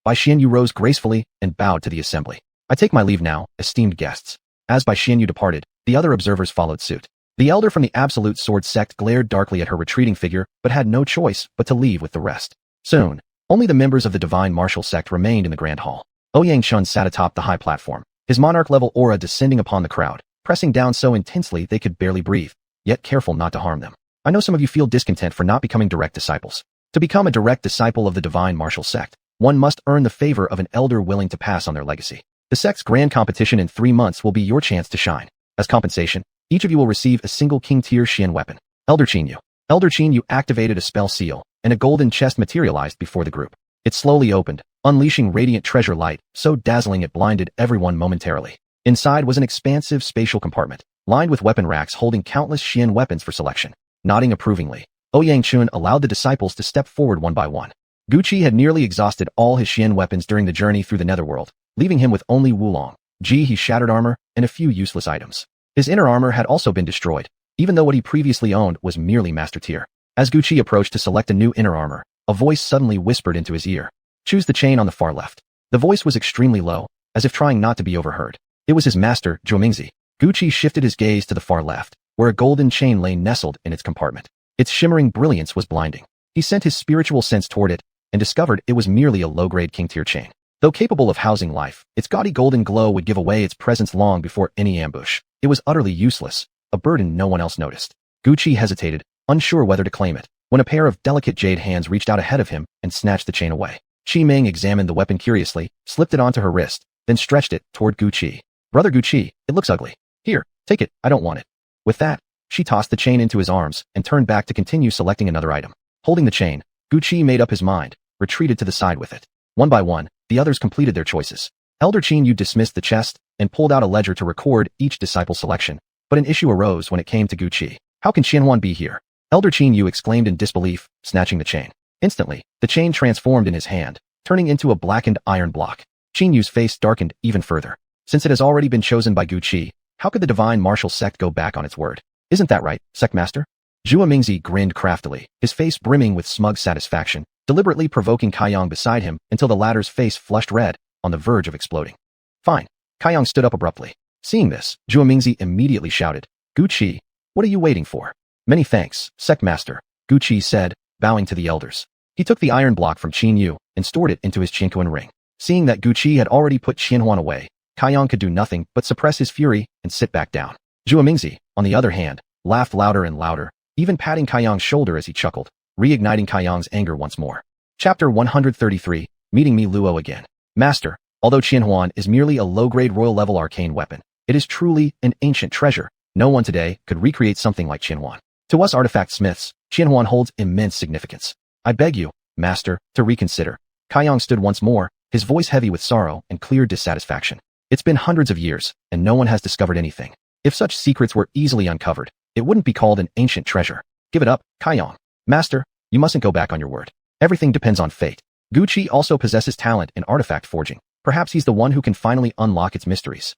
Bai Xianyu rose gracefully and bowed to the assembly. I take my leave now, esteemed guests. As Bai Xianyu departed, the other observers followed suit. The elder from the Absolute Sword sect glared darkly at her retreating figure, but had no choice but to leave with the rest. Soon, only the members of the Divine Martial sect remained in the Grand Hall. Ouyangchen sat atop the high platform, his monarch-level aura descending upon the crowd, pressing down so intensely they could barely breathe, yet careful not to harm them. I know some of you feel discontent for not becoming direct disciples. To become a direct disciple of the Divine Martial sect, one must earn the favor of an elder willing to pass on their legacy. The sect's grand competition in 3 months will be your chance to shine. As compensation, each of you will receive a single king-tier Xian weapon. Elder Qinyu activated a spell seal, and a golden chest materialized before the group. It slowly opened, unleashing radiant treasure light, so dazzling it blinded everyone momentarily. Inside was an expansive spatial compartment, lined with weapon racks holding countless Xian weapons for selection. Nodding approvingly, Ouyangchen allowed the disciples to step forward one by one. Gucci had nearly exhausted all his Xian weapons during the journey through the netherworld, leaving him with only Wulong, his shattered armor, and a few useless items. His inner armor had also been destroyed, even though what he previously owned was merely master tier. As Gucci approached to select a new inner armor, a voice suddenly whispered into his ear. Choose the chain on the far left. The voice was extremely low, as if trying not to be overheard. It was his master, Zhuomingzi. Gucci shifted his gaze to the far left, where a golden chain lay nestled in its compartment. Its shimmering brilliance was blinding. He sent his spiritual sense toward it, and discovered it was merely a low-grade king-tier chain. Though capable of housing life, its gaudy golden glow would give away its presence long before any ambush. It was utterly useless, a burden no one else noticed. Gucci hesitated, unsure whether to claim it. when a pair of delicate jade hands reached out ahead of him and snatched the chain away. Qi Ming examined the weapon curiously, slipped it onto her wrist, then stretched it toward Gu Qi. Brother Gu Qi, it looks ugly. Here, take it, I don't want it. With that, she tossed the chain into his arms and turned back to continue selecting another item. Holding the chain, Gu Qi made up his mind, retreated to the side with it. One by one, the others completed their choices. Elder Qin Yu dismissed the chest and pulled out a ledger to record each disciple's selection, but an issue arose when it came to Gu Qi. How can Qianhuan be here? Elder Qin Yu exclaimed in disbelief, snatching the chain. Instantly, the chain transformed in his hand, turning into a blackened iron block. Qin Yu's face darkened even further. Since it has already been chosen by Gu Qi, how could the divine martial sect go back on its word? Isn't that right, sect master? Zhua Mingzi grinned craftily, his face brimming with smug satisfaction, deliberately provoking Kaiyang beside him until the latter's face flushed red, on the verge of exploding. Fine. Kaiyang stood up abruptly. Seeing this, Zhua Mingzi immediately shouted, Gu Qi, what are you waiting for? Many thanks, sect master, Gu Qi said, bowing to the elders. He took the iron block from Qin Yu and stored it into his Qinquan ring. Seeing that Gu Qi had already put Qianhuan away, Kaiyang could do nothing but suppress his fury and sit back down. Zhua Mingzi, on the other hand, laughed louder and louder, even patting Kaiyang's shoulder as he chuckled, reigniting Kaiyang's anger once more. Chapter 133, Meeting Mi Luo again. Master, although Qianhuan is merely a low-grade royal-level arcane weapon, it is truly an ancient treasure. No one today could recreate something like Qianhuan. To us artifact smiths, Qianhuan holds immense significance. I beg you, master, to reconsider. Kaiyang stood once more, his voice heavy with sorrow and clear dissatisfaction. It's been hundreds of years, and no one has discovered anything. If such secrets were easily uncovered, it wouldn't be called an ancient treasure. Give it up, Kaiyang. Master, you mustn't go back on your word. Everything depends on fate. Gu Qi also possesses talent in artifact forging. Perhaps he's the one who can finally unlock its mysteries.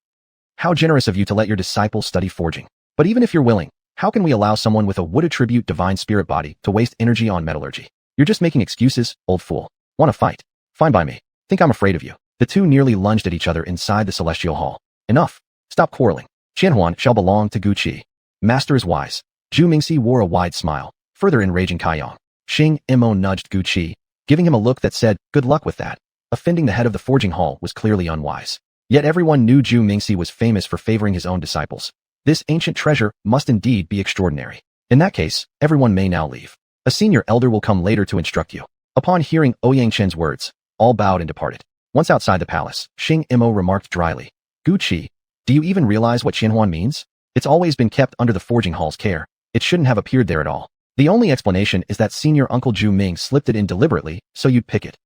How generous of you to let your disciples study forging. But even if you're willing, how can we allow someone with a wood-attribute divine spirit body to waste energy on metallurgy? You're just making excuses, old fool. Want to fight? Fine by me. Think I'm afraid of you. The two nearly lunged at each other inside the celestial hall. Enough. Stop quarreling. Qianhuan shall belong to Gu Qi. Master is wise. Zhu Mingxi wore a wide smile, further enraging Kaiyang. Xing Imo nudged Gu Qi, giving him a look that said, good luck with that. Offending the head of the forging hall was clearly unwise. Yet everyone knew Zhu Mingxi was famous for favoring his own disciples. This ancient treasure must indeed be extraordinary. In that case, everyone may now leave. A senior elder will come later to instruct you. Upon hearing Ouyang Chen's words, all bowed and departed. Once outside the palace, Xing Imo remarked dryly, Gu Qi, do you even realize what Qianhuan means? It's always been kept under the forging hall's care. It shouldn't have appeared there at all. The only explanation is that senior Uncle Zhu Ming slipped it in deliberately, so you'd pick it.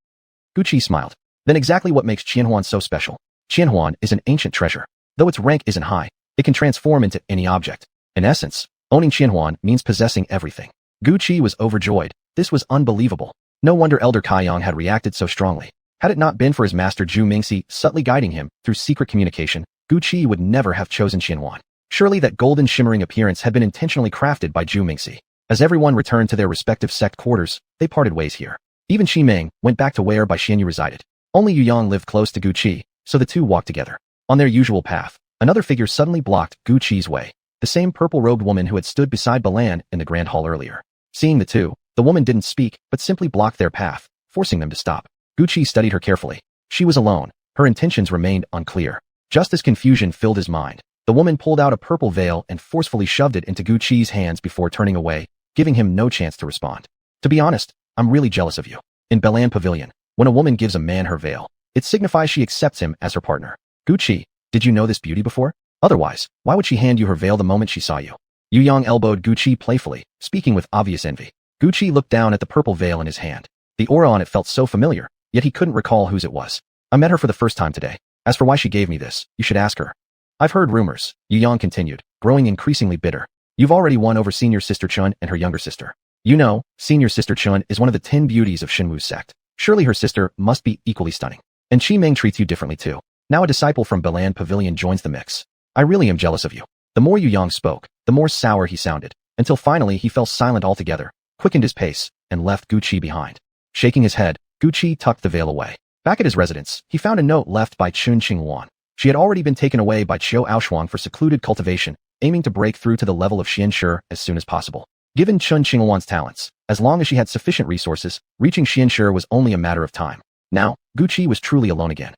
Gu Qi smiled. Then exactly what makes Qianhuan so special? Qianhuan is an ancient treasure. Though its rank isn't high, it can transform into any object. In essence, owning Qianhuan means possessing everything. Gu Qi was overjoyed. This was unbelievable. No wonder Elder Kaiyang had reacted so strongly. Had it not been for his master Zhu Mingxi subtly guiding him through secret communication, Gu Qi would never have chosen Qianhuan. Surely that golden shimmering appearance had been intentionally crafted by Zhu Mingxi. As everyone returned to their respective sect quarters, they parted ways here. Even Qi Ming went back to where Bai Xianyu resided. Only Yu Yang lived close to Gu Qi, so the two walked together. On their usual path, another figure suddenly blocked Gu Qi's way. The same purple-robed woman who had stood beside Balan in the grand hall earlier. Seeing the two, the woman didn't speak, but simply blocked their path, forcing them to stop. Gu Qi studied her carefully. She was alone. Her intentions remained unclear. Just as confusion filled his mind, the woman pulled out a purple veil and forcefully shoved it into Gu Qi's hands before turning away, giving him no chance to respond. To be honest, I'm really jealous of you. In Belan Pavilion, when a woman gives a man her veil, it signifies she accepts him as her partner. Gu Qi, did you know this beauty before? Otherwise, why would she hand you her veil the moment she saw you? Yu Yang elbowed Gu Qi playfully, speaking with obvious envy. Gu Qi looked down at the purple veil in his hand. The aura on it felt so familiar, yet he couldn't recall whose it was. I met her for the first time today. As for why she gave me this, you should ask her. I've heard rumors, Yu Yang continued, growing increasingly bitter. You've already won over senior sister Chun and her younger sister. You know, senior sister Chun is one of the 10 beauties of Shenwu's sect. Surely her sister must be equally stunning. And Qi Ming treats you differently too. Now a disciple from Belan Pavilion joins the mix. I really am jealous of you. The more Yu Yang spoke, the more sour he sounded, until finally he fell silent altogether, quickened his pace, and left Gu Qi behind. Shaking his head, Gu Qi tucked the veil away. Back at his residence, he found a note left by Chun Qinghuan. She had already been taken away by Qiu Aoshuang for secluded cultivation, aiming to break through to the level of Xianshi as soon as possible. Given Chun Qinghuan's talents, as long as she had sufficient resources, reaching Xianshi was only a matter of time. Now, Gu Qi was truly alone again.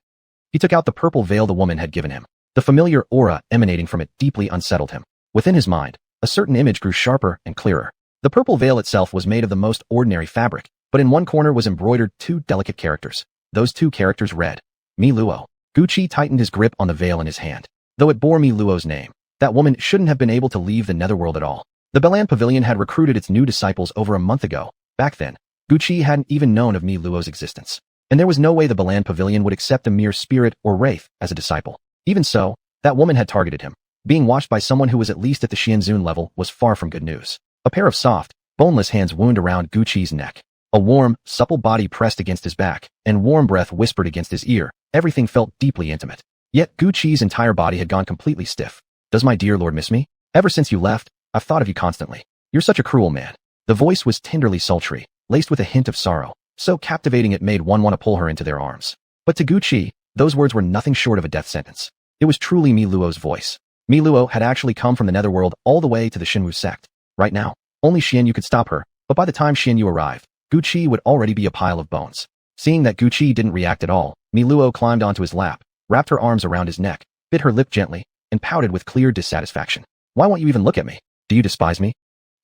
He took out the purple veil the woman had given him. The familiar aura emanating from it deeply unsettled him. Within his mind, a certain image grew sharper and clearer. The purple veil itself was made of the most ordinary fabric, but in one corner was embroidered two delicate characters. Those two characters read, Mi Luo. Gucci tightened his grip on the veil in his hand. Though it bore Mi Luo's name, that woman shouldn't have been able to leave the netherworld at all. The Balan Pavilion had recruited its new disciples over a month ago. Back then, Gucci hadn't even known of Mi Luo's existence. And there was no way the Balan Pavilion would accept a mere spirit or wraith as a disciple. Even so, that woman had targeted him. Being watched by someone who was at least at the Xianzun level was far from good news. A pair of soft, boneless hands wound around Gucci's neck. A warm, supple body pressed against his back, and warm breath whispered against his ear. Everything felt deeply intimate. Yet Gucci's entire body had gone completely stiff. Does my dear lord miss me? Ever since you left, I've thought of you constantly. You're such a cruel man. The voice was tenderly sultry, laced with a hint of sorrow, so captivating it made one want to pull her into their arms. But to Gucci, those words were nothing short of a death sentence. It was truly Mi Luo's voice. Mi Luo had actually come from the netherworld all the way to the Xinwu sect. Right now, only Xianyu could stop her, but by the time Xianyu arrived, Gucci would already be a pile of bones. Seeing that Gucci didn't react at all, Mi Luo climbed onto his lap, wrapped her arms around his neck, bit her lip gently, and pouted with clear dissatisfaction. Why won't you even look at me? Do you despise me?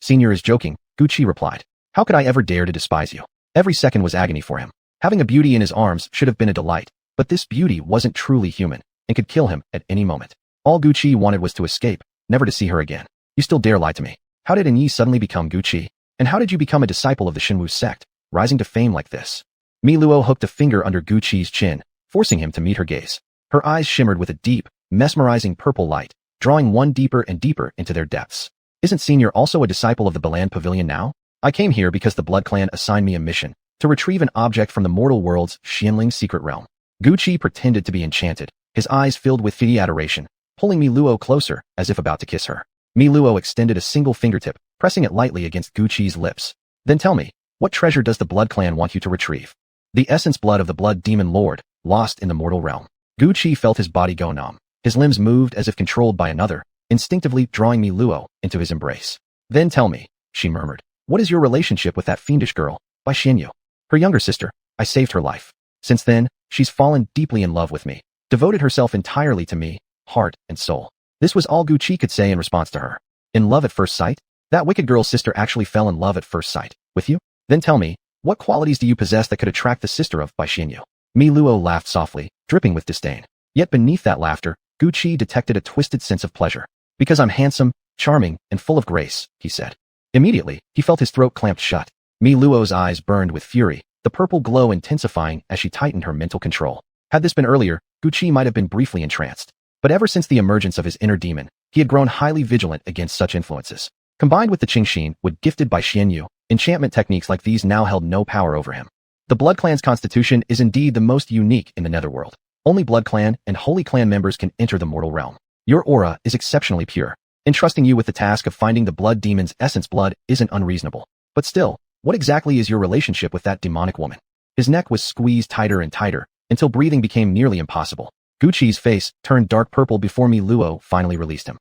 Senior is joking, Gucci replied. How could I ever dare to despise you? Every second was agony for him. Having a beauty in his arms should have been a delight, but this beauty wasn't truly human, and could kill him at any moment. All Gucci wanted was to escape, never to see her again. You still dare lie to me? How did Yi suddenly become Gucci? And how did you become a disciple of the Xinwu sect, rising to fame like this? Mi Luo hooked a finger under Gucci's chin, forcing him to meet her gaze. Her eyes shimmered with a deep, mesmerizing purple light, drawing one deeper and deeper into their depths. Isn't Senior also a disciple of the Balan Pavilion now? I came here because the Blood Clan assigned me a mission, to retrieve an object from the mortal world's Xianling secret realm. Gucci pretended to be enchanted, his eyes filled with fiddy adoration, pulling Mi Luo closer, as if about to kiss her. Mi Luo extended a single fingertip, pressing it lightly against Gucci's lips. Then tell me, what treasure does the Blood Clan want you to retrieve? The essence blood of the Blood Demon Lord, lost in the mortal realm. Gucci felt his body go numb. His limbs moved as if controlled by another, instinctively drawing Mi Luo into his embrace. Then tell me, she murmured, what is your relationship with that fiendish girl, Bai Xianyu? Her younger sister. I saved her life. Since then, she's fallen deeply in love with me, devoted herself entirely to me, heart and soul. This was all Gucci could say in response to her. In love at first sight? That wicked girl's sister actually fell in love at first sight, with you? Then tell me, what qualities do you possess that could attract the sister of Bai Xianyu? Mi Luo laughed softly, dripping with disdain. Yet beneath that laughter, Gucci detected a twisted sense of pleasure. Because I'm handsome, charming, and full of grace, he said. Immediately, he felt his throat clamped shut. Mi Luo's eyes burned with fury, the purple glow intensifying as she tightened her mental control. Had this been earlier, Gucci might have been briefly entranced. But ever since the emergence of his inner demon, he had grown highly vigilant against such influences. Combined with the Qingxin, gifted by Xianyu, enchantment techniques like these now held no power over him. The Blood Clan's constitution is indeed the most unique in the netherworld. Only Blood Clan and Holy Clan members can enter the mortal realm. Your aura is exceptionally pure. Entrusting you with the task of finding the Blood Demon's essence blood isn't unreasonable. But still, what exactly is your relationship with that demonic woman? His neck was squeezed tighter and tighter, until breathing became nearly impossible. Gucci's face turned dark purple before Mi Luo finally released him.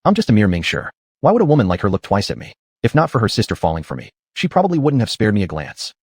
I'm just a mere Mingshi. Why would a woman like her look twice at me? If not for her sister falling for me, she probably wouldn't have spared me a glance.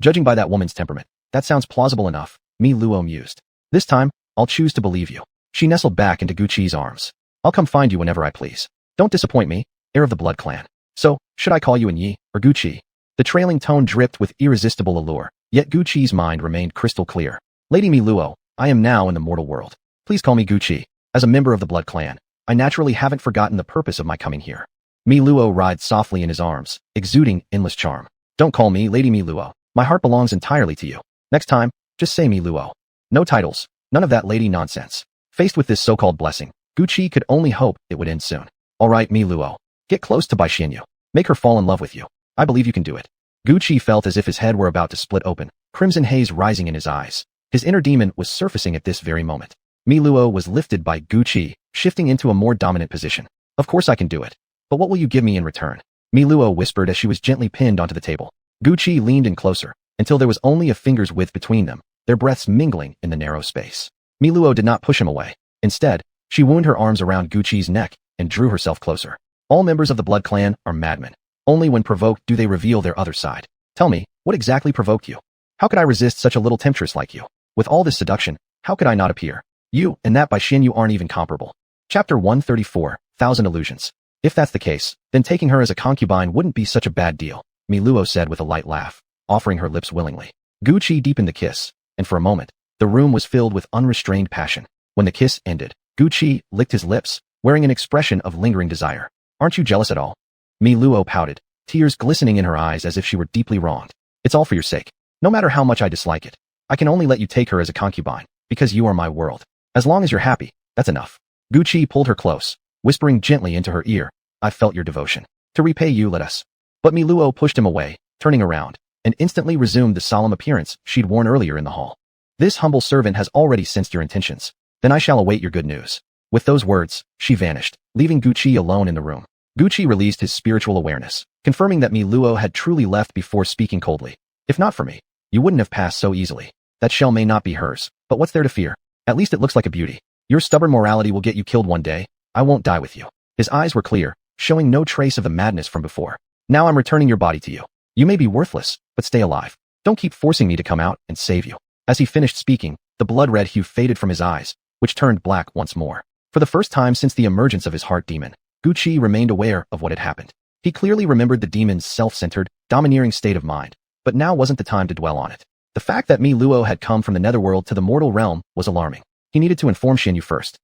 Judging by that woman's temperament, that sounds plausible enough, Mi Luo mused. This time, I'll choose to believe you. She nestled back into Gucci's arms. I'll come find you whenever I please. Don't disappoint me, heir of the Blood Clan. So, should I call you Yi, or Gucci? The trailing tone dripped with irresistible allure, yet Gucci's mind remained crystal clear. Lady Mi Luo, I am now in the mortal world. Please call me Gucci. As a member of the Blood Clan, I naturally haven't forgotten the purpose of my coming here. Mi Luo writhed softly in his arms, exuding endless charm. Don't call me Lady Mi Luo. My heart belongs entirely to you. Next time, just say Mi Luo. No titles, none of that lady nonsense. Faced with this so-called blessing, Gucci could only hope it would end soon. All right, Mi Luo. Get close to Bai Xianyu. Make her fall in love with you. I believe you can do it. Gucci felt as if his head were about to split open, crimson haze rising in his eyes. His inner demon was surfacing at this very moment. Mi Luo was lifted by Gucci, shifting into a more dominant position. Of course I can do it. But what will you give me in return? Mi Luo whispered as she was gently pinned onto the table. Gucci leaned in closer, until there was only a finger's width between them, their breaths mingling in the narrow space. Mi Luo did not push him away. Instead, she wound her arms around Gucci's neck and drew herself closer. All members of the Blood Clan are madmen. Only when provoked do they reveal their other side. Tell me, what exactly provoked you? How could I resist such a little temptress like you? With all this seduction, how could I not appear? You and that Bai Xianyu aren't even comparable. Chapter 134, 1000 Illusions. If that's the case, then taking her as a concubine wouldn't be such a bad deal, Miluo said with a light laugh, offering her lips willingly. Gucci deepened the kiss, and for a moment, the room was filled with unrestrained passion. When the kiss ended, Gucci licked his lips, wearing an expression of lingering desire. Aren't you jealous at all? Miluo pouted, tears glistening in her eyes as if she were deeply wronged. It's all for your sake. No matter how much I dislike it, I can only let you take her as a concubine, because you are my world. As long as you're happy, that's enough. Gucci pulled her close, whispering gently into her ear, I felt your devotion. To repay you, let us. But Miluo pushed him away, turning around, and instantly resumed the solemn appearance she'd worn earlier in the hall. This humble servant has already sensed your intentions. Then I shall await your good news. With those words, she vanished, leaving Gucci alone in the room. Gucci released his spiritual awareness, confirming that Miluo had truly left before speaking coldly. If not for me, you wouldn't have passed so easily. That shell may not be hers, but what's there to fear? At least it looks like a beauty. Your stubborn morality will get you killed one day. I won't die with you. His eyes were clear, showing no trace of the madness from before. Now I'm returning your body to you. You may be worthless, but stay alive. Don't keep forcing me to come out and save you. As he finished speaking, the blood-red hue faded from his eyes, which turned black once more. For the first time since the emergence of his heart demon, Gucci remained aware of what had happened. He clearly remembered the demon's self-centered, domineering state of mind, but now wasn't the time to dwell on it. The fact that Miluo had come from the netherworld to the mortal realm was alarming. He needed to inform Xianyu first.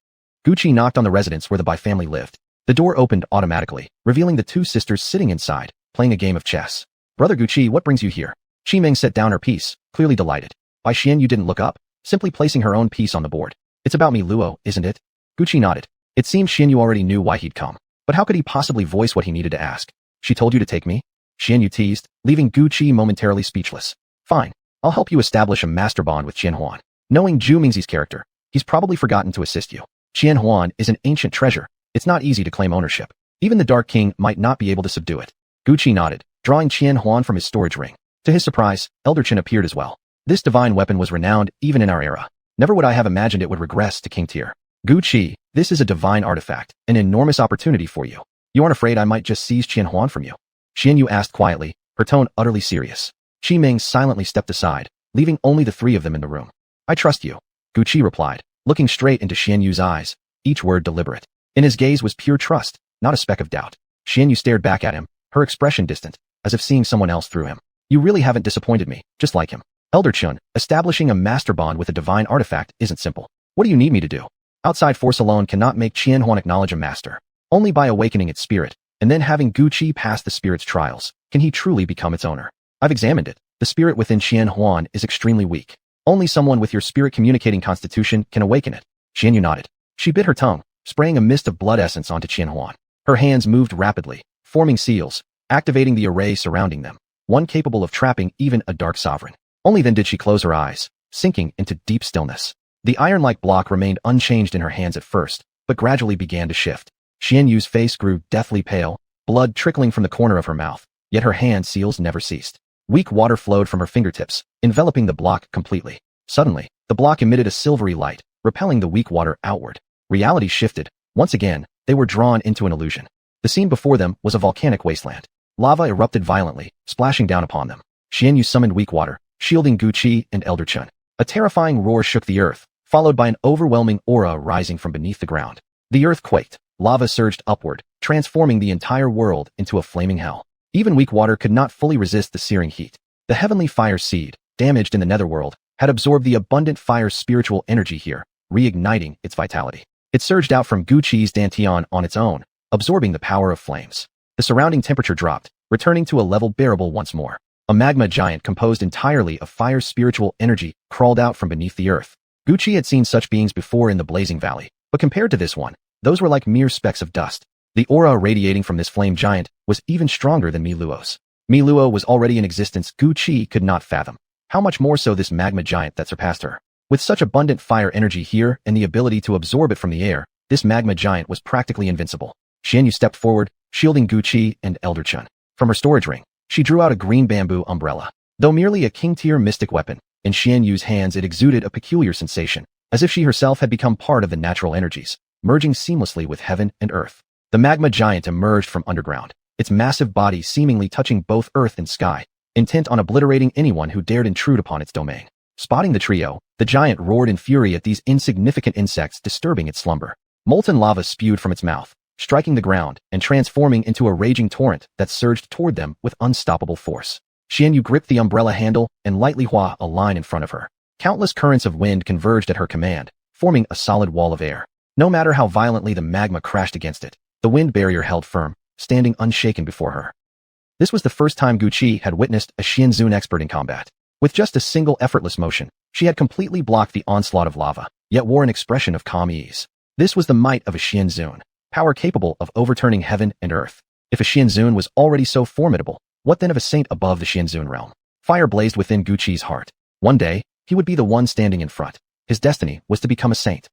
Gucci knocked on the residence where the Bai family lived. The door opened automatically, revealing the two sisters sitting inside, playing a game of chess. Brother Gucci, what brings you here? Qimeng set down her piece, clearly delighted. Bai Xianyu didn't look up, simply placing her own piece on the board. It's about Miluo, isn't it? Gucci nodded. It seemed Xianyu already knew why he'd come. But how could he possibly voice what he needed to ask? She told you to take me? Xianyu teased, leaving Gucci momentarily speechless. Fine. I'll help you establish a master bond with Qianhuan. Knowing Zhu Mingzi's character, he's probably forgotten to assist you. Qianhuan is an ancient treasure. It's not easy to claim ownership. Even the Dark King might not be able to subdue it. Gucci nodded, drawing Qianhuan from his storage ring. To his surprise, Elder Chen appeared as well. This divine weapon was renowned even in our era. Never would I have imagined it would regress to King tier. Gucci, this is a divine artifact, an enormous opportunity for you. You aren't afraid I might just seize Qianhuan from you? Xianyu asked quietly, her tone utterly serious. Qimeng silently stepped aside, leaving only the three of them in the room. I trust you, Gucci replied, looking straight into Xianyu's eyes, each word deliberate. In his gaze was pure trust, not a speck of doubt. Xianyu stared back at him, her expression distant, as if seeing someone else through him. You really haven't disappointed me, just like him. Elder Chun, establishing a master bond with a divine artifact isn't simple. What do you need me to do? Outside force alone cannot make Qianhuan acknowledge a master. Only by awakening its spirit, and then having Gucci pass the spirit's trials, can he truly become its owner. I've examined it. The spirit within Qianhuan is extremely weak. Only someone with your spirit communicating constitution can awaken it. Xianyu nodded. She bit her tongue, spraying a mist of blood essence onto Qianhuan. Her hands moved rapidly, forming seals, activating the array surrounding them, one capable of trapping even a dark sovereign. Only then did she close her eyes, sinking into deep stillness. The iron-like block remained unchanged in her hands at first, but gradually began to shift. Xianyu's face grew deathly pale, blood trickling from the corner of her mouth, yet her hand seals never ceased. Weak water flowed from her fingertips, enveloping the block completely. Suddenly, the block emitted a silvery light, repelling the weak water outward. Reality shifted. Once again, they were drawn into an illusion. The scene before them was a volcanic wasteland. Lava erupted violently, splashing down upon them. Xianyu summoned weak water, shielding Gucci and Elder Chun. A terrifying roar shook the earth, followed by an overwhelming aura rising from beneath the ground. The earth quaked, lava surged upward, transforming the entire world into a flaming hell. Even weak water could not fully resist the searing heat. The heavenly fire seed, damaged in the netherworld, had absorbed the abundant fire's spiritual energy here, reigniting its vitality. It surged out from Gucci's dantian on its own, absorbing the power of flames. The surrounding temperature dropped, returning to a level bearable once more. A magma giant composed entirely of fire's spiritual energy crawled out from beneath the earth. Gucci had seen such beings before in the Blazing Valley, but compared to this one, those were like mere specks of dust. The aura radiating from this flame giant was even stronger than Miluo's. Miluo was already in existence Gucci could not fathom. How much more so this magma giant that surpassed her? With such abundant fire energy here and the ability to absorb it from the air, this magma giant was practically invincible. Xianyu stepped forward, shielding Gucci and Elder Chun. From her storage ring, she drew out a green bamboo umbrella. Though merely a king-tier mystic weapon, in Xianyu's hands it exuded a peculiar sensation, as if she herself had become part of the natural energies, merging seamlessly with heaven and earth. The magma giant emerged from underground, its massive body seemingly touching both earth and sky, intent on obliterating anyone who dared intrude upon its domain. Spotting the trio, the giant roared in fury at these insignificant insects disturbing its slumber. Molten lava spewed from its mouth, striking the ground and transforming into a raging torrent that surged toward them with unstoppable force. Xianyu gripped the umbrella handle and lightly hua a line in front of her. Countless currents of wind converged at her command, forming a solid wall of air. No matter how violently the magma crashed against it, the wind barrier held firm, standing unshaken before her. This was the first time Guqi had witnessed a Xianzun expert in combat. With just a single effortless motion, she had completely blocked the onslaught of lava, yet wore an expression of calm ease. This was the might of a Xianzun, power capable of overturning heaven and earth. If a Xianzun was already so formidable, what then of a saint above the Xianzun realm? Fire blazed within Guqi's heart. One day, he would be the one standing in front. His destiny was to become a saint.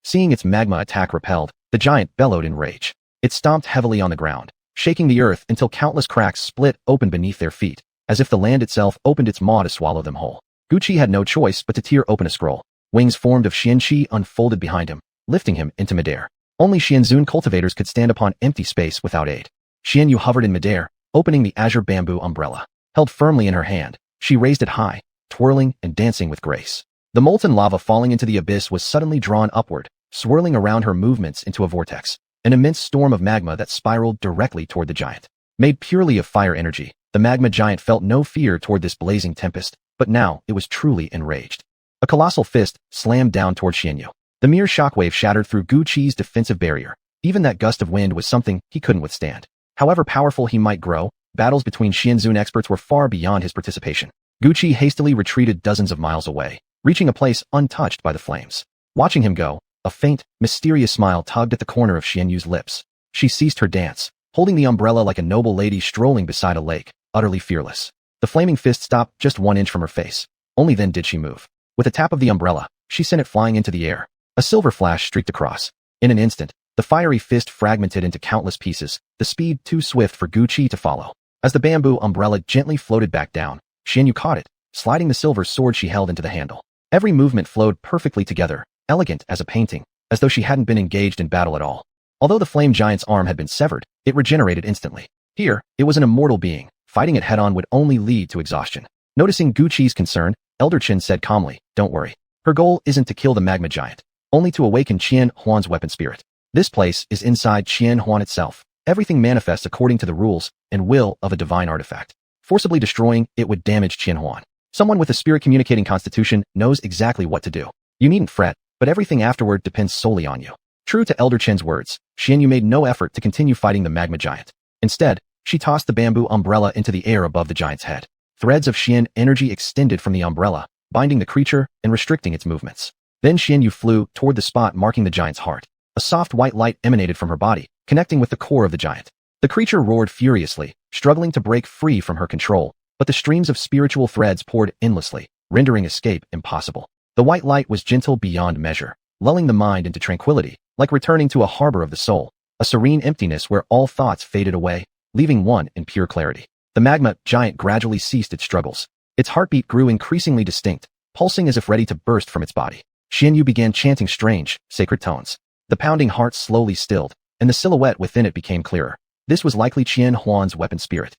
Seeing its magma attack repelled, the giant bellowed in rage. It stomped heavily on the ground, shaking the earth until countless cracks split open beneath their feet, as if the land itself opened its maw to swallow them whole. Guqi had no choice but to tear open a scroll. Wings formed of Xianqi unfolded behind him, lifting him into midair. Only Xianzun cultivators could stand upon empty space without aid. Xianyu hovered in midair, opening the azure bamboo umbrella. Held firmly in her hand, she raised it high, twirling and dancing with grace. The molten lava falling into the abyss was suddenly drawn upward, swirling around her movements into a vortex, an immense storm of magma that spiraled directly toward the giant. Made purely of fire energy, the magma giant felt no fear toward this blazing tempest, but now it was truly enraged. A colossal fist slammed down toward Xianyu. The mere shockwave shattered through Guqi's defensive barrier. Even that gust of wind was something he couldn't withstand. However powerful he might grow, battles between Xianzun experts were far beyond his participation. Guqi hastily retreated dozens of miles away, reaching a place untouched by the flames. Watching him go, a faint, mysterious smile tugged at the corner of Xianyu's lips. She ceased her dance, holding the umbrella like a noble lady strolling beside a lake, utterly fearless. The flaming fist stopped just 1 inch from her face. Only then did she move. With a tap of the umbrella, she sent it flying into the air. A silver flash streaked across. In an instant, the fiery fist fragmented into countless pieces, the speed too swift for Guqi to follow. As the bamboo umbrella gently floated back down, Xianyu caught it, sliding the silver sword she held into the handle. Every movement flowed perfectly together, elegant as a painting, as though she hadn't been engaged in battle at all. Although the flame giant's arm had been severed, it regenerated instantly. Here, it was an immortal being. Fighting it head-on would only lead to exhaustion. Noticing Guqi's concern, Elder Qin said calmly, "Don't worry. Her goal isn't to kill the magma giant, only to awaken Qian Huan's weapon spirit. This place is inside Qian Huan itself. Everything manifests according to the rules and will of a divine artifact. Forcibly destroying it would damage Qian Huan. Someone with a spirit-communicating constitution knows exactly what to do. You needn't fret, but everything afterward depends solely on you." True to Elder Qin's words, Xianyu made no effort to continue fighting the magma giant. Instead, she tossed the bamboo umbrella into the air above the giant's head. Threads of Xian energy extended from the umbrella, binding the creature and restricting its movements. Then Xianyu flew toward the spot marking the giant's heart. A soft white light emanated from her body, connecting with the core of the giant. The creature roared furiously, struggling to break free from her control, but the streams of spiritual threads poured endlessly, rendering escape impossible. The white light was gentle beyond measure, lulling the mind into tranquility, like returning to a harbor of the soul, a serene emptiness where all thoughts faded away, leaving one in pure clarity. The magma giant gradually ceased its struggles. Its heartbeat grew increasingly distinct, pulsing as if ready to burst from its body. Xianyu began chanting strange, sacred tones. The pounding heart slowly stilled, and the silhouette within it became clearer. This was likely Qian Huan's weapon spirit.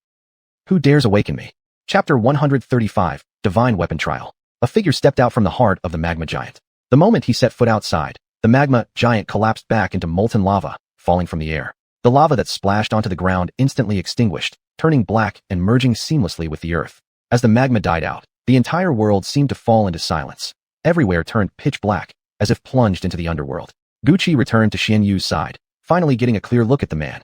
Who dares awaken me? Chapter 135, Divine Weapon Trial. A figure stepped out from the heart of the magma giant. The moment he set foot outside, the magma giant collapsed back into molten lava, falling from the air. The lava that splashed onto the ground instantly extinguished, turning black and merging seamlessly with the earth. As the magma died out, the entire world seemed to fall into silence. Everywhere turned pitch black, as if plunged into the underworld. Guqi returned to Xianyu's side, finally getting a clear look at the man.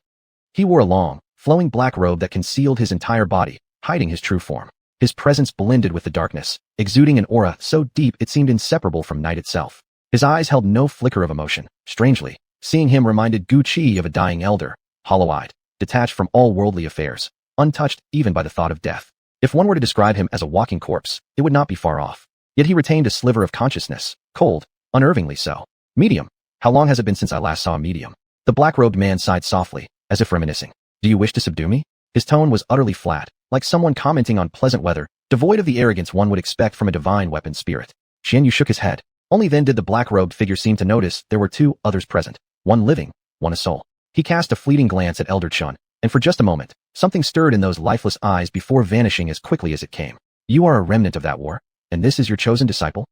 He wore a long, flowing black robe that concealed his entire body, hiding his true form. His presence blended with the darkness, exuding an aura so deep it seemed inseparable from night itself. His eyes held no flicker of emotion. Strangely, seeing him reminded Guqi of a dying elder, hollow-eyed, detached from all worldly affairs, untouched even by the thought of death. If one were to describe him as a walking corpse, it would not be far off. Yet he retained a sliver of consciousness, cold, unnervingly so. Medium. How long has it been since I last saw a medium? The black-robed man sighed softly, as if reminiscing. Do you wish to subdue me? His tone was utterly flat, like someone commenting on pleasant weather, devoid of the arrogance one would expect from a divine weapon spirit. Xianyu shook his head. Only then did the black-robed figure seem to notice there were two others present, one living, one a soul. He cast a fleeting glance at Elder Chun, and for just a moment, something stirred in those lifeless eyes before vanishing as quickly as it came. You are a remnant of that war, and this is your chosen disciple?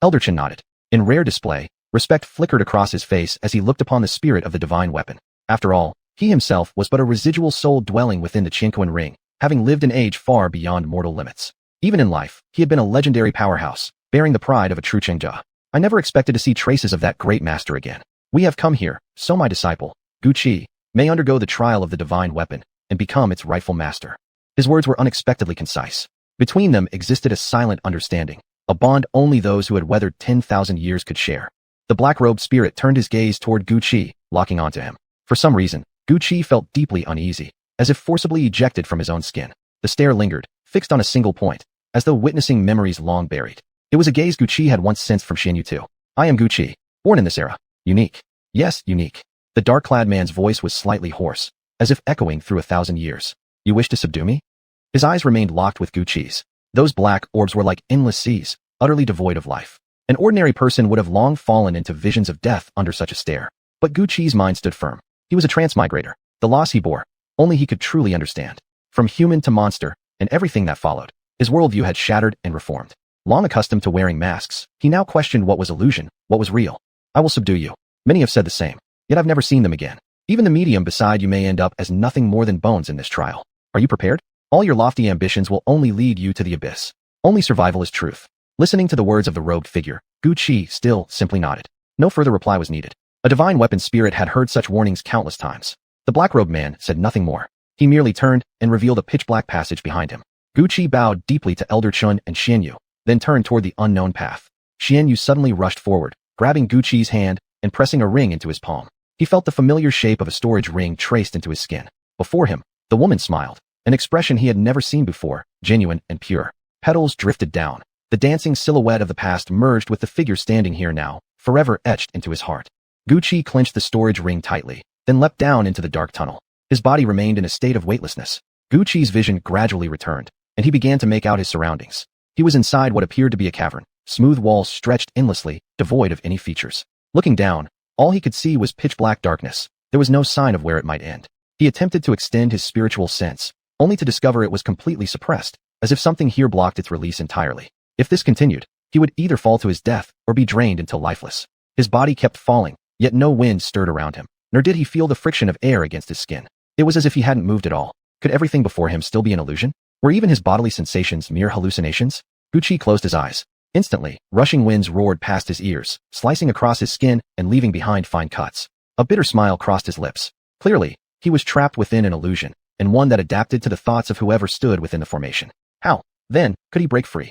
Elder Chun nodded. In rare display, respect flickered across his face as he looked upon the spirit of the divine weapon. After all, he himself was but a residual soul dwelling within the Qianquan ring, having lived an age far beyond mortal limits. Even in life, he had been a legendary powerhouse, bearing the pride of a true Chengjia. I never expected to see traces of that great master again. We have come here, so my disciple, Gu Qi, may undergo the trial of the divine weapon and become its rightful master. His words were unexpectedly concise. Between them existed a silent understanding, a bond only those who had weathered 10,000 years could share. The black-robed spirit turned his gaze toward Gu Qi, locking onto him. For some reason, Gu Qi felt deeply uneasy, as if forcibly ejected from his own skin. The stare lingered, fixed on a single point, as though witnessing memories long buried. It was a gaze Gu Qi had once sensed from Xianyu too. I am Gu Qi, born in this era. Unique. Yes, unique. The dark-clad man's voice was slightly hoarse, as if echoing through 1,000 years. You wish to subdue me? His eyes remained locked with Gu Qi's. Those black orbs were like endless seas, utterly devoid of life. An ordinary person would have long fallen into visions of death under such a stare. But Gu Qi's mind stood firm. He was a transmigrator. The loss he bore, only he could truly understand. From human to monster, and everything that followed, his worldview had shattered and reformed. Long accustomed to wearing masks, he now questioned what was illusion, what was real. I will subdue you. Many have said the same, yet I've never seen them again. Even the medium beside you may end up as nothing more than bones in this trial. Are you prepared? All your lofty ambitions will only lead you to the abyss. Only survival is truth. Listening to the words of the robed figure, Gu Qi still simply nodded. No further reply was needed. A divine weapon spirit had heard such warnings countless times. The black-robed man said nothing more. He merely turned and revealed a pitch-black passage behind him. Gu Qi bowed deeply to Elder Chun and Xianyu, then turned toward the unknown path. Xianyu suddenly rushed forward, grabbing Gu Qi's hand and pressing a ring into his palm. He felt the familiar shape of a storage ring traced into his skin. Before him, the woman smiled, an expression he had never seen before, genuine and pure. Petals drifted down. The dancing silhouette of the past merged with the figure standing here now, forever etched into his heart. Gu Qi clenched the storage ring tightly, then leapt down into the dark tunnel. His body remained in a state of weightlessness. Gu Qi's vision gradually returned, and he began to make out his surroundings. He was inside what appeared to be a cavern. Smooth walls stretched endlessly, devoid of any features. Looking down, all he could see was pitch-black darkness. There was no sign of where it might end. He attempted to extend his spiritual sense, only to discover it was completely suppressed, as if something here blocked its release entirely. If this continued, he would either fall to his death or be drained until lifeless. His body kept falling, yet no wind stirred around him, nor did he feel the friction of air against his skin. It was as if he hadn't moved at all. Could everything before him still be an illusion? Were even his bodily sensations mere hallucinations? Gu Qi closed his eyes. Instantly, rushing winds roared past his ears, slicing across his skin and leaving behind fine cuts. A bitter smile crossed his lips. Clearly, he was trapped within an illusion, and one that adapted to the thoughts of whoever stood within the formation. How, then, could he break free?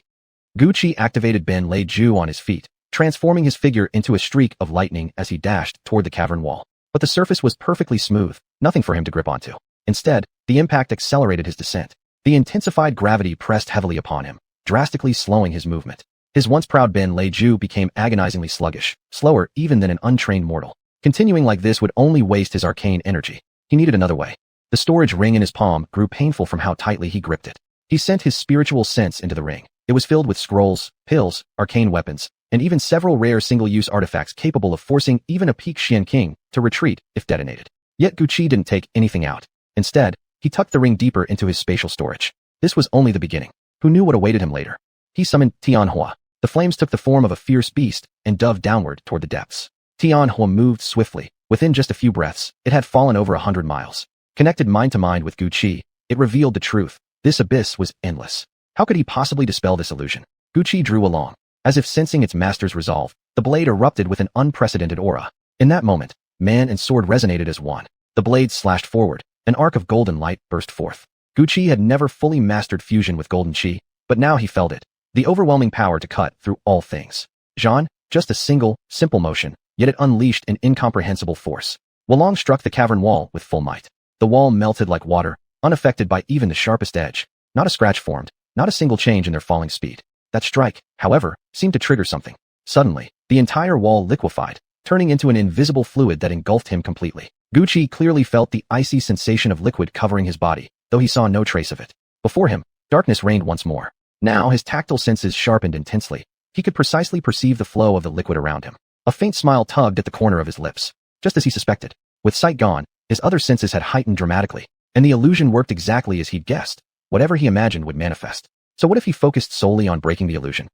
Gu Qi activated Ben Lei Ju on his feet, transforming his figure into a streak of lightning as he dashed toward the cavern wall. But the surface was perfectly smooth, nothing for him to grip onto. Instead, the impact accelerated his descent. The intensified gravity pressed heavily upon him, drastically slowing his movement. His once proud Ben Lei Ju became agonizingly sluggish, slower even than an untrained mortal. Continuing like this would only waste his arcane energy. He needed another way. The storage ring in his palm grew painful from how tightly he gripped it. He sent his spiritual sense into the ring. It was filled with scrolls, pills, arcane weapons, and even several rare single-use artifacts capable of forcing even a peak Xian King to retreat if detonated. Yet Gu Qi didn't take anything out. Instead, he tucked the ring deeper into his spatial storage. This was only the beginning. Who knew what awaited him later? He summoned Tianhua. The flames took the form of a fierce beast and dove downward toward the depths. Tianhua moved swiftly. Within just a few breaths, it had fallen over 100 miles. Connected mind to mind with Gu Qi, it revealed the truth. This abyss was endless. How could he possibly dispel this illusion? Gu Qi drew along. As if sensing its master's resolve, the blade erupted with an unprecedented aura. In that moment, man and sword resonated as one. The blade slashed forward. An arc of golden light burst forth. Gu Qi had never fully mastered fusion with golden qi, but now he felt it. The overwhelming power to cut through all things. Zhan, just a single, simple motion, yet it unleashed an incomprehensible force. Wulong struck the cavern wall with full might. The wall melted like water, unaffected by even the sharpest edge. Not a scratch formed, not a single change in their falling speed. That strike, however, seemed to trigger something. Suddenly, the entire wall liquefied, turning into an invisible fluid that engulfed him completely. Gu Qi clearly felt the icy sensation of liquid covering his body, though he saw no trace of it. Before him, darkness reigned once more. Now his tactile senses sharpened intensely. He could precisely perceive the flow of the liquid around him. A faint smile tugged at the corner of his lips. Just as he suspected. With sight gone, his other senses had heightened dramatically, and the illusion worked exactly as he'd guessed. Whatever he imagined would manifest. So what if he focused solely on breaking the illusion?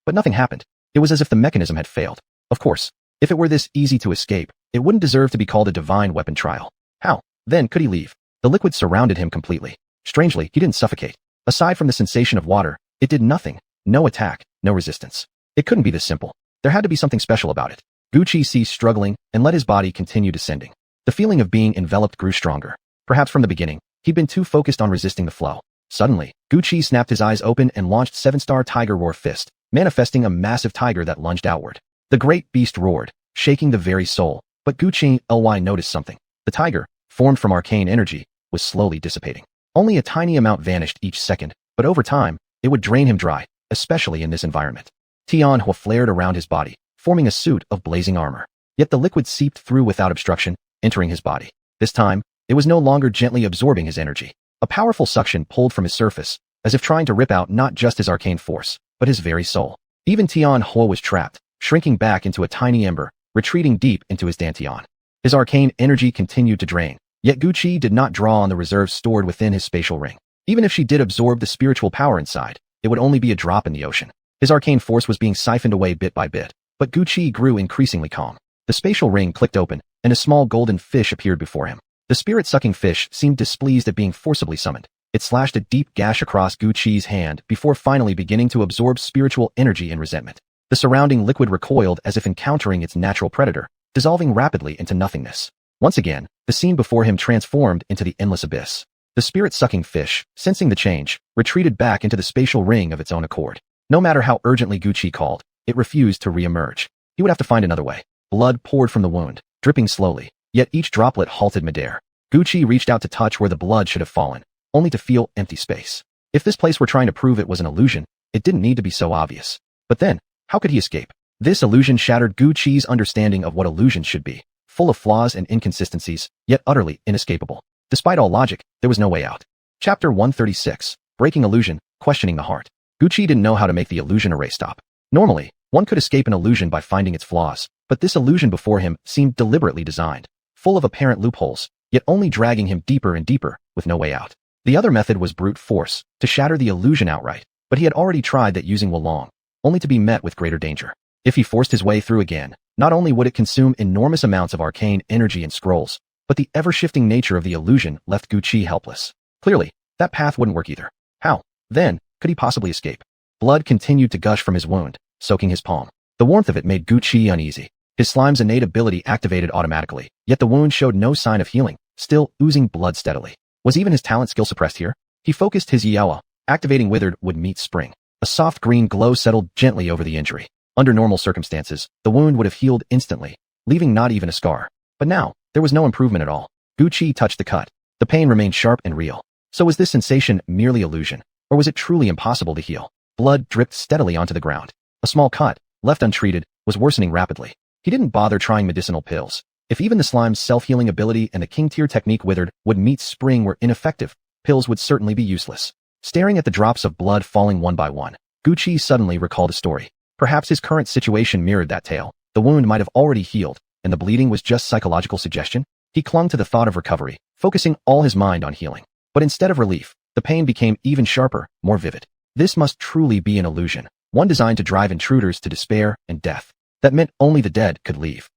But nothing happened. It was as if the mechanism had failed. Of course, if it were this easy to escape, it wouldn't deserve to be called a divine weapon trial. How, then, could he leave? The liquid surrounded him completely. Strangely, he didn't suffocate. Aside from the sensation of water, it did nothing. No attack, no resistance. It couldn't be this simple. There had to be something special about it. Gucci ceased struggling and let his body continue descending. The feeling of being enveloped grew stronger. Perhaps from the beginning, he'd been too focused on resisting the flow. Suddenly, Gucci snapped his eyes open and launched 7-star Tiger Roar Fist, manifesting a massive tiger that lunged outward. The great beast roared, shaking the very soul, but Gucci noticed something. The tiger, formed from arcane energy, was slowly dissipating. Only a tiny amount vanished each second, but over time, it would drain him dry, especially in this environment. Tianhua flared around his body, forming a suit of blazing armor. Yet the liquid seeped through without obstruction, entering his body. This time, it was no longer gently absorbing his energy. A powerful suction pulled from his surface, as if trying to rip out not just his arcane force, but his very soul. Even Tianhua was trapped, shrinking back into a tiny ember, retreating deep into his dantian. His arcane energy continued to drain, yet Gucci did not draw on the reserves stored within his spatial ring. Even if she did absorb the spiritual power inside, it would only be a drop in the ocean. His arcane force was being siphoned away bit by bit, but Gucci grew increasingly calm. The spatial ring clicked open, and a small golden fish appeared before him. The spirit-sucking fish seemed displeased at being forcibly summoned. It slashed a deep gash across Gucci's hand before finally beginning to absorb spiritual energy in resentment. The surrounding liquid recoiled as if encountering its natural predator, dissolving rapidly into nothingness. Once again, the scene before him transformed into the endless abyss. The spirit-sucking fish, sensing the change, retreated back into the spatial ring of its own accord. No matter how urgently Gucci called, it refused to re-emerge. He would have to find another way. Blood poured from the wound, dripping slowly, yet each droplet halted midair. Gucci reached out to touch where the blood should have fallen, only to feel empty space. If this place were trying to prove it was an illusion, it didn't need to be so obvious. But then, how could he escape? This illusion shattered Gucci's understanding of what illusions should be, full of flaws and inconsistencies, yet utterly inescapable. Despite all logic, there was no way out. Chapter 136, Breaking Illusion, Questioning the Heart. Gucci didn't know how to make the illusion array stop. Normally, one could escape an illusion by finding its flaws, but this illusion before him seemed deliberately designed, full of apparent loopholes, yet only dragging him deeper and deeper, with no way out. The other method was brute force, to shatter the illusion outright, but he had already tried that using Wulong, only to be met with greater danger. If he forced his way through again, not only would it consume enormous amounts of arcane energy and scrolls, but the ever-shifting nature of the illusion left Gucci helpless. Clearly, that path wouldn't work either. How, then, could he possibly escape? Blood continued to gush from his wound, soaking his palm. The warmth of it made Gucci uneasy. His slime's innate ability activated automatically, yet the wound showed no sign of healing, still oozing blood steadily. Was even his talent skill suppressed here? He focused his Yaowa, activating Withered would meet Spring. A soft green glow settled gently over the injury. Under normal circumstances, the wound would have healed instantly, leaving not even a scar. But now, there was no improvement at all. Gucci touched the cut. The pain remained sharp and real. So was this sensation merely illusion, or was it truly impossible to heal? Blood dripped steadily onto the ground. A small cut, left untreated, was worsening rapidly. He didn't bother trying medicinal pills. If even the slime's self-healing ability and the king tier technique Withered would meet Spring were ineffective, pills would certainly be useless. Staring at the drops of blood falling one by one, Gucci suddenly recalled a story. Perhaps his current situation mirrored that tale. The wound might have already healed, and the bleeding was just psychological suggestion. He clung to the thought of recovery, focusing all his mind on healing. But instead of relief, the pain became even sharper, more vivid. This must truly be an illusion, one designed to drive intruders to despair and death. That meant only the dead could leave.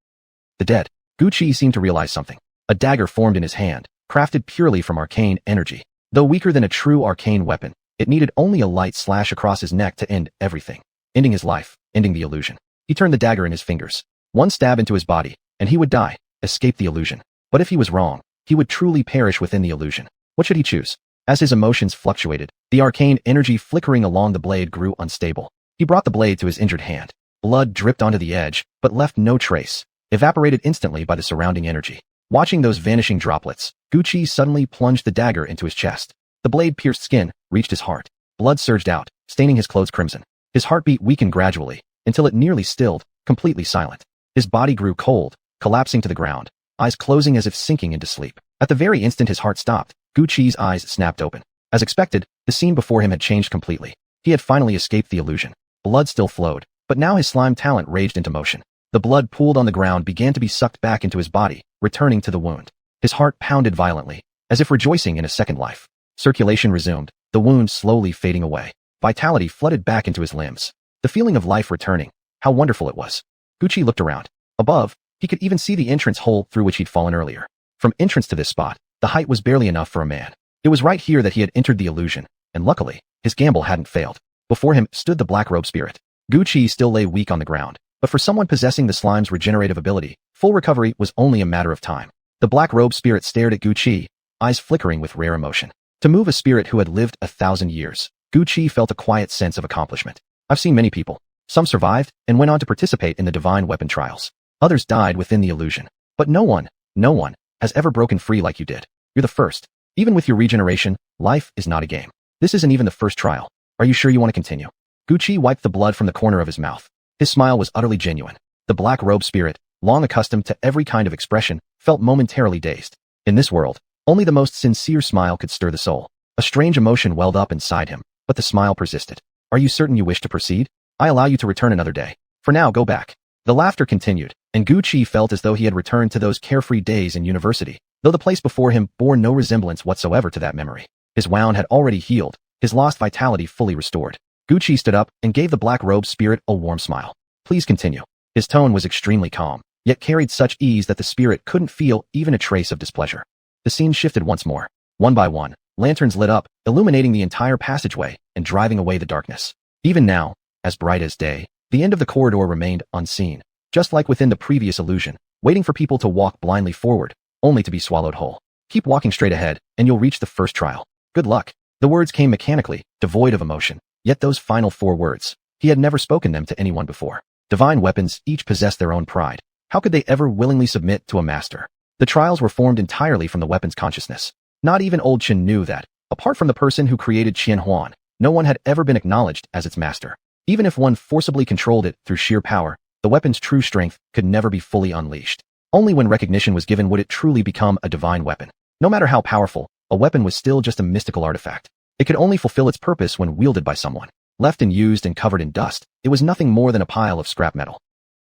The dead. Gucci seemed to realize something. A dagger formed in his hand, crafted purely from arcane energy. Though weaker than a true arcane weapon, it needed only a light slash across his neck to end everything. Ending his life, ending the illusion. He turned the dagger in his fingers. One stab into his body, and he would die, escape the illusion. But if he was wrong, he would truly perish within the illusion. What should he choose? As his emotions fluctuated, the arcane energy flickering along the blade grew unstable. He brought the blade to his injured hand. Blood dripped onto the edge, but left no trace, evaporated instantly by the surrounding energy. Watching those vanishing droplets, Gucci suddenly plunged the dagger into his chest. The blade pierced skin, reached his heart. Blood surged out, staining his clothes crimson. His heartbeat weakened gradually, until it nearly stilled, completely silent. His body grew cold, collapsing to the ground, eyes closing as if sinking into sleep. At the very instant his heart stopped, Gucci's eyes snapped open. As expected, the scene before him had changed completely. He had finally escaped the illusion. Blood still flowed, but now his slime talent raged into motion. The blood pooled on the ground began to be sucked back into his body, returning to the wound. His heart pounded violently, as if rejoicing in a second life. Circulation resumed, the wound slowly fading away. Vitality flooded back into his limbs. The feeling of life returning. How wonderful it was. Gucci looked around. Above, he could even see the entrance hole through which he'd fallen earlier. From entrance to this spot, the height was barely enough for a man. It was right here that he had entered the illusion, and luckily, his gamble hadn't failed. Before him stood the black-robed spirit. Gucci still lay weak on the ground, but for someone possessing the slime's regenerative ability, full recovery was only a matter of time. The black-robed spirit stared at Gucci, eyes flickering with rare emotion. To move a spirit who had lived 1,000 years, Gucci felt a quiet sense of accomplishment. I've seen many people. Some survived and went on to participate in the divine weapon trials. Others died within the illusion. But no one, has ever broken free like you did. You're the first. Even with your regeneration, life is not a game. This isn't even the first trial. Are you sure you want to continue? Gucci wiped the blood from the corner of his mouth. His smile was utterly genuine. The black-robed spirit, long accustomed to every kind of expression, felt momentarily dazed. In this world, only the most sincere smile could stir the soul. A strange emotion welled up inside him, but the smile persisted. Are you certain you wish to proceed? I allow you to return another day. For now, go back. The laughter continued, and Gucci felt as though he had returned to those carefree days in university, though the place before him bore no resemblance whatsoever to that memory. His wound had already healed, his lost vitality fully restored. Gucci stood up and gave the black-robed spirit a warm smile. Please continue. His tone was extremely calm, yet carried such ease that the spirit couldn't feel even a trace of displeasure. The scene shifted once more. One by one, lanterns lit up, illuminating the entire passageway and driving away the darkness. Even now, as bright as day, the end of the corridor remained unseen, just like within the previous illusion, waiting for people to walk blindly forward, only to be swallowed whole. Keep walking straight ahead, and you'll reach the first trial. Good luck. The words came mechanically, devoid of emotion, yet those final 4 words, he had never spoken them to anyone before. Divine weapons each possessed their own pride. How could they ever willingly submit to a master? The trials were formed entirely from the weapon's consciousness. Not even Old Chen knew that, apart from the person who created Qian Huan, no one had ever been acknowledged as its master. Even if one forcibly controlled it through sheer power, the weapon's true strength could never be fully unleashed. Only when recognition was given would it truly become a divine weapon. No matter how powerful, a weapon was still just a mystical artifact. It could only fulfill its purpose when wielded by someone. Left unused and covered in dust, it was nothing more than a pile of scrap metal.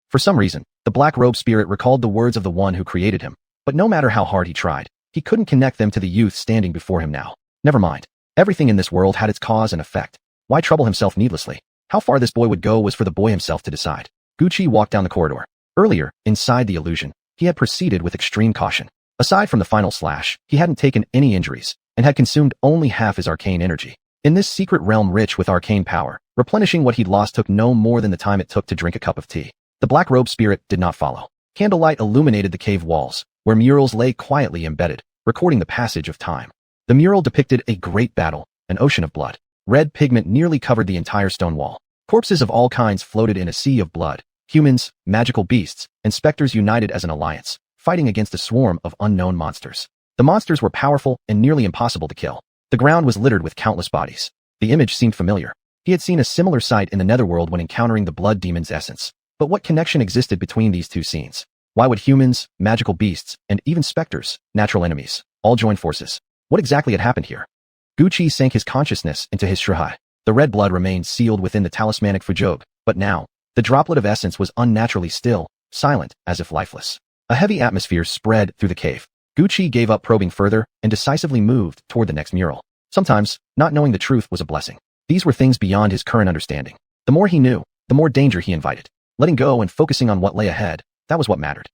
For some reason, the black-robed spirit recalled the words of the one who created him, but no matter how hard he tried, he couldn't connect them to the youth standing before him now. Never mind. Everything in this world had its cause and effect. Why trouble himself needlessly? How far this boy would go was for the boy himself to decide. Gucci walked down the corridor. Earlier, inside the illusion, he had proceeded with extreme caution. Aside from the final slash, he hadn't taken any injuries, and had consumed only half his arcane energy. In this secret realm rich with arcane power, replenishing what he'd lost took no more than the time it took to drink a cup of tea. The black-robed spirit did not follow. Candlelight illuminated the cave walls, where murals lay quietly embedded, recording the passage of time. The mural depicted a great battle, an ocean of blood. Red pigment nearly covered the entire stone wall. Corpses of all kinds floated in a sea of blood. Humans, magical beasts, and specters united as an alliance, fighting against a swarm of unknown monsters. The monsters were powerful and nearly impossible to kill. The ground was littered with countless bodies. The image seemed familiar. He had seen a similar sight in the netherworld when encountering the blood demon's essence. But what connection existed between these two scenes? Why would humans, magical beasts, and even specters, natural enemies, all join forces? What exactly had happened here? Gucci sank his consciousness into his Shihai. The red blood remained sealed within the talismanic Fujog, but now, the droplet of essence was unnaturally still, silent, as if lifeless. A heavy atmosphere spread through the cave. Gucci gave up probing further and decisively moved toward the next mural. Sometimes, not knowing the truth was a blessing. These were things beyond his current understanding. The more he knew, the more danger he invited. Letting go and focusing on what lay ahead, that was what mattered.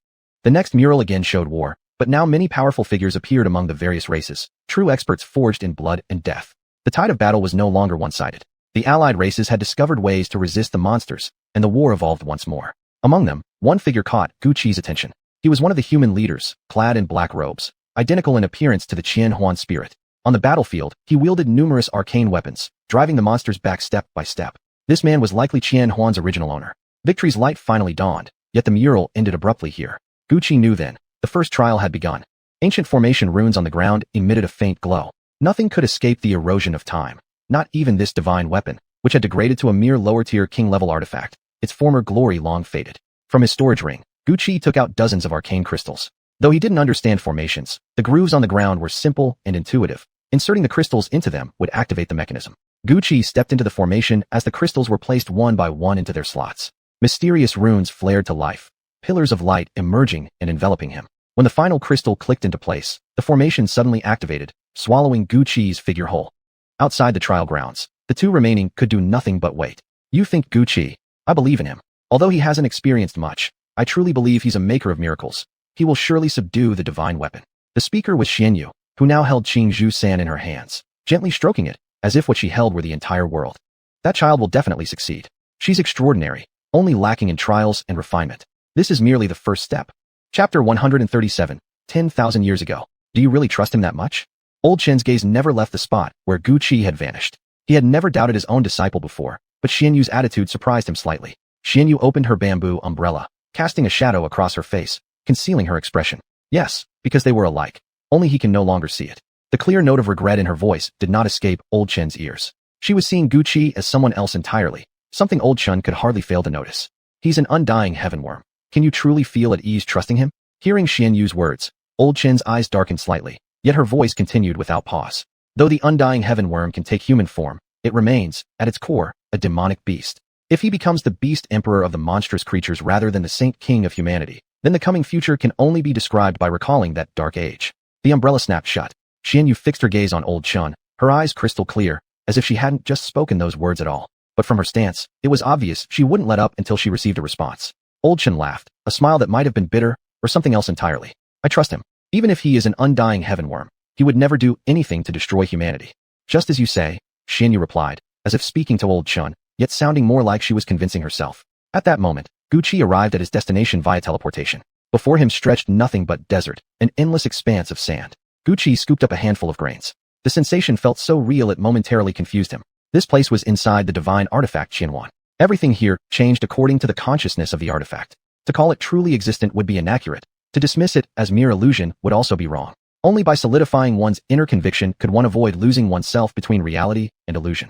The next mural again showed war, but now many powerful figures appeared among the various races, true experts forged in blood and death. The tide of battle was no longer one-sided. The allied races had discovered ways to resist the monsters, and the war evolved once more. Among them, one figure caught Gucci's attention. He was one of the human leaders, clad in black robes, identical in appearance to the Qian Huan spirit. On the battlefield, he wielded numerous arcane weapons, driving the monsters back step by step. This man was likely Qian Huan's original owner. Victory's light finally dawned, yet the mural ended abruptly here. Gucci knew then, the first trial had begun. Ancient formation runes on the ground emitted a faint glow. Nothing could escape the erosion of time. Not even this divine weapon, which had degraded to a mere lower-tier king-level artifact. Its former glory long faded. From his storage ring, Gucci took out dozens of arcane crystals. Though he didn't understand formations, the grooves on the ground were simple and intuitive. Inserting the crystals into them would activate the mechanism. Gucci stepped into the formation as the crystals were placed one by one into their slots. Mysterious runes flared to life, pillars of light emerging and enveloping him. When the final crystal clicked into place, the formation suddenly activated, swallowing Gucci's figure whole. Outside the trial grounds, the two remaining could do nothing but wait. You think Gucci? I believe in him. Although he hasn't experienced much, I truly believe he's a maker of miracles. He will surely subdue the divine weapon. The speaker was Xianyu, who now held Qing Zhu San in her hands, gently stroking it, as if what she held were the entire world. That child will definitely succeed. She's extraordinary, only lacking in trials and refinement. This is merely the first step. Chapter 137, 10,000 years ago. Do you really trust him that much? Old Chen's gaze never left the spot where Gu Qi had vanished. He had never doubted his own disciple before, but Xianyu's attitude surprised him slightly. Xianyu opened her bamboo umbrella, casting a shadow across her face, concealing her expression. Yes, because they were alike. Only he can no longer see it. The clear note of regret in her voice did not escape Old Chen's ears. She was seeing Gu Qi as someone else entirely, something Old Chen could hardly fail to notice. He's an undying heavenworm. Can you truly feel at ease trusting him? Hearing Xianyu's words, Old Chen's eyes darkened slightly, yet her voice continued without pause. Though the undying heavenworm can take human form, it remains, at its core, a demonic beast. If he becomes the beast emperor of the monstrous creatures rather than the saint king of humanity, then the coming future can only be described by recalling that dark age. The umbrella snapped shut. Xianyu fixed her gaze on Old Chen, her eyes crystal clear, as if she hadn't just spoken those words at all. But from her stance, it was obvious she wouldn't let up until she received a response. Old Chen laughed, a smile that might have been bitter, or something else entirely. I trust him. Even if he is an undying heavenworm, he would never do anything to destroy humanity. Just as you say, Xianyu replied, as if speaking to Old Chen, yet sounding more like she was convincing herself. At that moment, Gu Qi arrived at his destination via teleportation. Before him stretched nothing but desert, an endless expanse of sand. Gu Qi scooped up a handful of grains. The sensation felt so real it momentarily confused him. This place was inside the divine artifact Qianwan. Everything here changed according to the consciousness of the artifact. To call it truly existent would be inaccurate. To dismiss it as mere illusion would also be wrong. Only by solidifying one's inner conviction could one avoid losing oneself between reality and illusion.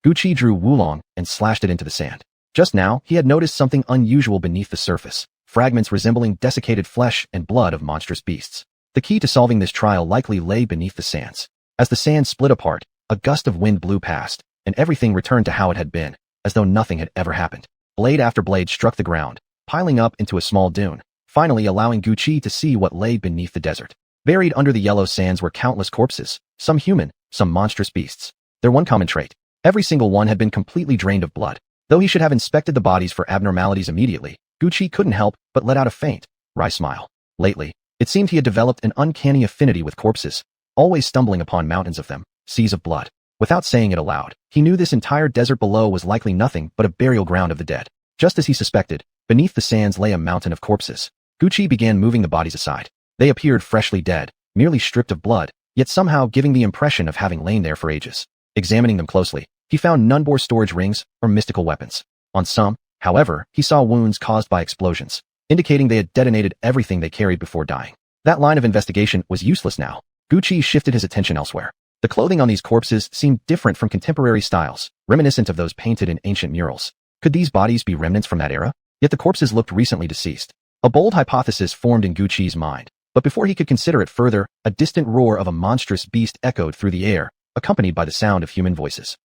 Gu Qi drew Wulong and slashed it into the sand. Just now, he had noticed something unusual beneath the surface, fragments resembling desiccated flesh and blood of monstrous beasts. The key to solving this trial likely lay beneath the sands. As the sand split apart, a gust of wind blew past, and everything returned to how it had been, as though nothing had ever happened. Blade after blade struck the ground, piling up into a small dune, finally allowing Gu Qi to see what lay beneath the desert. Buried under the yellow sands were countless corpses, some human, some monstrous beasts. Their one common trait: every single one had been completely drained of blood. Though he should have inspected the bodies for abnormalities immediately, Gu Qi couldn't help but let out a faint, wry smile. Lately, it seemed he had developed an uncanny affinity with corpses, always stumbling upon mountains of them, seas of blood. Without saying it aloud, he knew this entire desert below was likely nothing but a burial ground of the dead. Just as he suspected, beneath the sands lay a mountain of corpses. Gu Qi began moving the bodies aside. They appeared freshly dead, merely stripped of blood, yet somehow giving the impression of having lain there for ages. Examining them closely, he found none bore storage rings or mystical weapons. On some, however, he saw wounds caused by explosions, indicating they had detonated everything they carried before dying. That line of investigation was useless now. Gu Qi shifted his attention elsewhere. The clothing on these corpses seemed different from contemporary styles, reminiscent of those painted in ancient murals. Could these bodies be remnants from that era? Yet the corpses looked recently deceased. A bold hypothesis formed in Gu Qi's mind, but before he could consider it further, a distant roar of a monstrous beast echoed through the air, accompanied by the sound of human voices.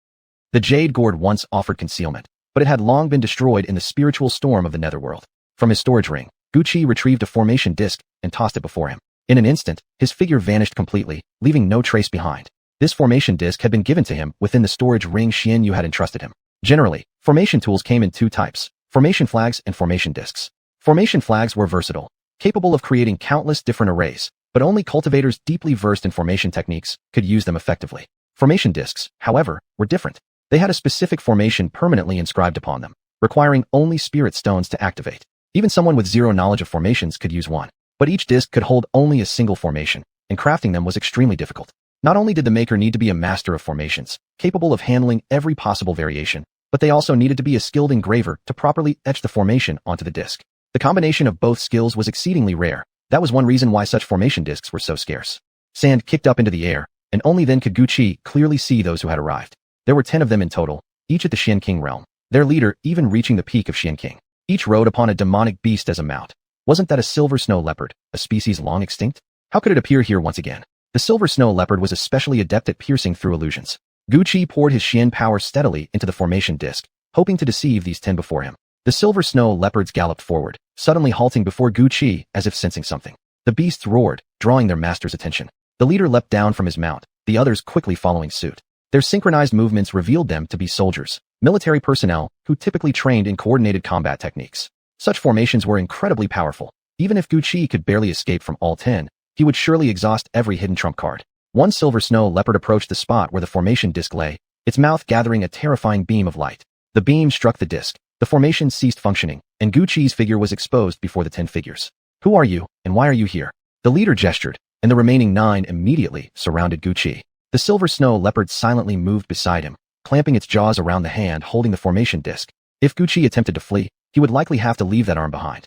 The jade gourd once offered concealment, but it had long been destroyed in the spiritual storm of the netherworld. From his storage ring, Gu Qi retrieved a formation disc and tossed it before him. In an instant, his figure vanished completely, leaving no trace behind. This formation disc had been given to him within the storage ring Xianyu had entrusted him. Generally, formation tools came in two types: formation flags and formation discs. Formation flags were versatile, capable of creating countless different arrays, but only cultivators deeply versed in formation techniques could use them effectively. Formation discs, however, were different. They had a specific formation permanently inscribed upon them, requiring only spirit stones to activate. Even someone with zero knowledge of formations could use one, but each disc could hold only a single formation, and crafting them was extremely difficult. Not only did the maker need to be a master of formations, capable of handling every possible variation, but they also needed to be a skilled engraver to properly etch the formation onto the disc. The combination of both skills was exceedingly rare. That was one reason why such formation discs were so scarce. Sand kicked up into the air, and only then could Gu Qi clearly see those who had arrived. There were 10 of them in total, each at the Xian King realm, their leader even reaching the peak of Xian King. Each rode upon a demonic beast as a mount. Wasn't that a silver snow leopard, a species long extinct? How could it appear here once again? The silver snow leopard was especially adept at piercing through illusions. Gu Qi poured his Xian power steadily into the formation disc, hoping to deceive these 10 before him. The silver snow leopards galloped forward, suddenly halting before Gu Qi as if sensing something. The beasts roared, drawing their master's attention. The leader leapt down from his mount, the others quickly following suit. Their synchronized movements revealed them to be soldiers, military personnel who typically trained in coordinated combat techniques. Such formations were incredibly powerful. Even if Gu Qi could barely escape from all 10, he would surely exhaust every hidden trump card. One silver snow leopard approached the spot where the formation disc lay, its mouth gathering a terrifying beam of light. The beam struck the disc, the formation ceased functioning, and Gucci's figure was exposed before the 10 figures. Who are you, and why are you here? The leader gestured, and the remaining 9 immediately surrounded Gucci. The silver snow leopard silently moved beside him, clamping its jaws around the hand holding the formation disc. If Gucci attempted to flee, he would likely have to leave that arm behind.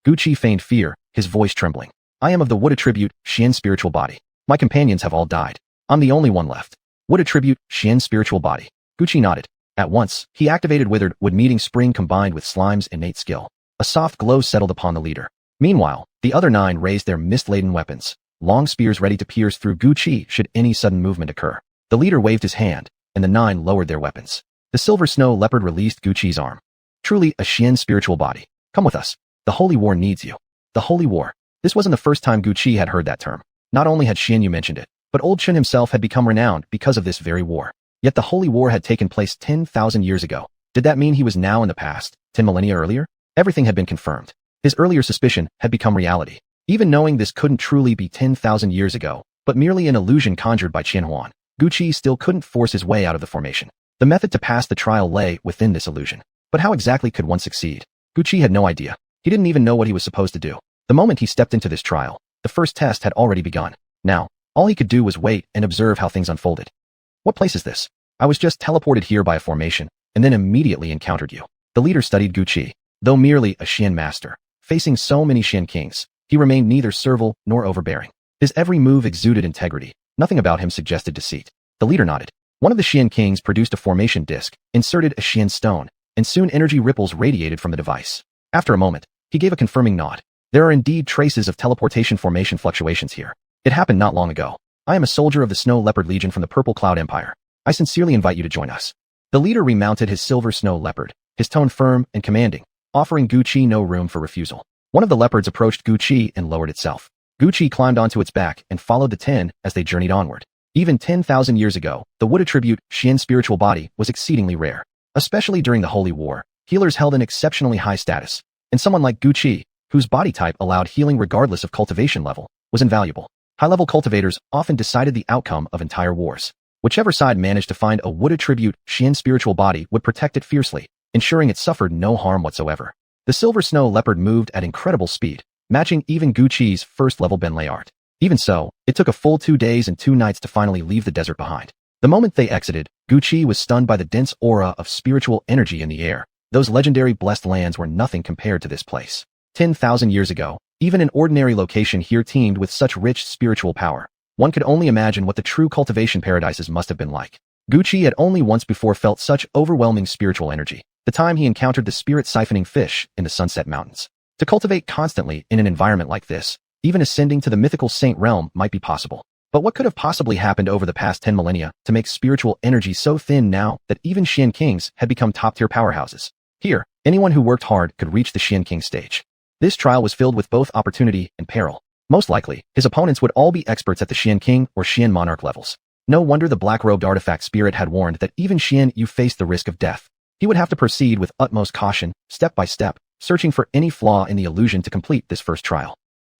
Gucci feigned fear, his voice trembling. I am of the wood attribute, Xian spiritual body. My companions have all died. I'm the only one left. Wood attribute, Xian spiritual body. Gucci nodded. At once, he activated withered wood meeting spring combined with Slime's innate skill. A soft glow settled upon the leader. Meanwhile, the other 9 raised their mist-laden weapons, long spears ready to pierce through Gucci should any sudden movement occur. The leader waved his hand, and the 9 lowered their weapons. The silver snow leopard released Gucci's arm. Truly a Xian spiritual body. Come with us. The Holy War needs you. The Holy War. This wasn't the first time Gucci had heard that term. Not only had Xian Yu mentioned it, but old Chen himself had become renowned because of this very war. Yet the Holy War had taken place 10,000 years ago. Did that mean he was now in the past, 10 millennia earlier? Everything had been confirmed. His earlier suspicion had become reality. Even knowing this couldn't truly be 10,000 years ago, but merely an illusion conjured by Qian Huan, Gucci still couldn't force his way out of the formation. The method to pass the trial lay within this illusion. But how exactly could one succeed? Gucci had no idea. He didn't even know what he was supposed to do. The moment he stepped into this trial, the first test had already begun. Now, all he could do was wait and observe how things unfolded. What place is this? I was just teleported here by a formation, and then immediately encountered you. The leader studied Gucci. Though merely a Xian master, facing so many Xian kings, he remained neither servile nor overbearing. His every move exuded integrity. Nothing about him suggested deceit. The leader nodded. One of the Xian kings produced a formation disc, inserted a Xian stone, and soon energy ripples radiated from the device. After a moment, he gave a confirming nod. There are indeed traces of teleportation formation fluctuations here. It happened not long ago. I am a soldier of the Snow Leopard Legion from the Purple Cloud Empire. I sincerely invite you to join us. The leader remounted his silver snow leopard, his tone firm and commanding, offering Gucci no room for refusal. One of the leopards approached Gucci and lowered itself. Gucci climbed onto its back and followed the 10 as they journeyed onward. Even 10,000 years ago, the wood attribute, Xian spiritual body, was exceedingly rare. Especially during the Holy War, healers held an exceptionally high status, and someone like Gucci, whose body type allowed healing regardless of cultivation level, was invaluable. High-level cultivators often decided the outcome of entire wars. Whichever side managed to find a wood attribute, Xian spiritual body would protect it fiercely, ensuring it suffered no harm whatsoever. The silver snow leopard moved at incredible speed, matching even Gucci's first-level Benlay art. Even so, it took a full 2 days and 2 nights to finally leave the desert behind. The moment they exited, Gucci was stunned by the dense aura of spiritual energy in the air. Those legendary blessed lands were nothing compared to this place. 10,000 years ago, even an ordinary location here teemed with such rich spiritual power. One could only imagine what the true cultivation paradises must have been like. Gucci had only once before felt such overwhelming spiritual energy, the time he encountered the spirit-siphoning fish in the Sunset Mountains. To cultivate constantly in an environment like this, even ascending to the mythical saint realm might be possible. But what could have possibly happened over the past 10 millennia to make spiritual energy so thin now that even Xian kings had become top-tier powerhouses? Here, anyone who worked hard could reach the Xian king stage. This trial was filled with both opportunity and peril. Most likely, his opponents would all be experts at the Xian king or Xian monarch levels. No wonder the black-robed artifact spirit had warned that even Xian Yu faced the risk of death. He would have to proceed with utmost caution, step by step, searching for any flaw in the illusion to complete this first trial.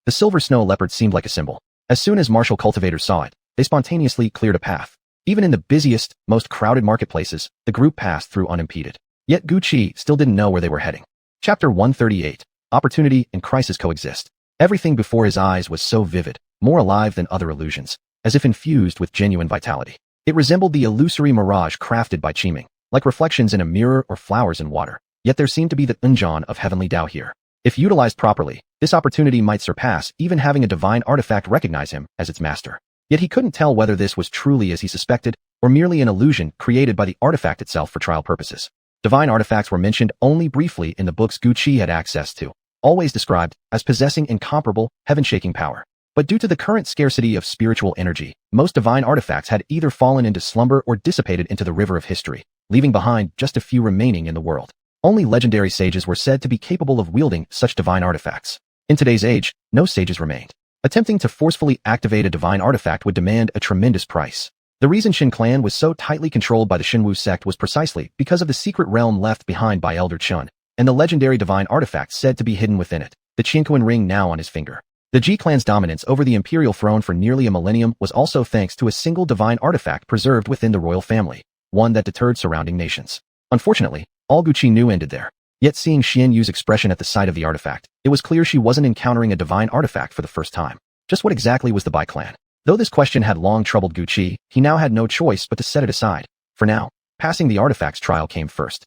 The silver snow leopard seemed like a symbol. As soon as martial cultivators saw it, they spontaneously cleared a path. Even in the busiest, most crowded marketplaces, the group passed through unimpeded. Yet Gucci still didn't know where they were heading. Chapter 138. Opportunity and crisis coexist. Everything before his eyes was so vivid, more alive than other illusions, as if infused with genuine vitality. It resembled the illusory mirage crafted by Qiming, like reflections in a mirror or flowers in water. Yet there seemed to be the unjan of heavenly Dao here. If utilized properly, this opportunity might surpass even having a divine artifact recognize him as its master. Yet he couldn't tell whether this was truly as he suspected, or merely an illusion created by the artifact itself for trial purposes. Divine artifacts were mentioned only briefly in the books Gucci had access to, always described as possessing incomparable, heaven-shaking power. But due to the current scarcity of spiritual energy, most divine artifacts had either fallen into slumber or dissipated into the river of history, leaving behind just a few remaining in the world. Only legendary sages were said to be capable of wielding such divine artifacts. In today's age, no sages remained. Attempting to forcefully activate a divine artifact would demand a tremendous price. The reason Shin Clan was so tightly controlled by the Shinwu sect was precisely because of the secret realm left behind by Elder Chun, and the legendary divine artifact said to be hidden within it, the Qiankuan ring now on his finger. The Ji clan's dominance over the imperial throne for nearly a millennium was also thanks to a single divine artifact preserved within the royal family, one that deterred surrounding nations. Unfortunately, all Gu Qi knew ended there. Yet seeing Xian Yu's expression at the sight of the artifact, it was clear she wasn't encountering a divine artifact for the first time. Just what exactly was the Bai clan? Though this question had long troubled Gu Qi, he now had no choice but to set it aside. For now, passing the artifact's trial came first.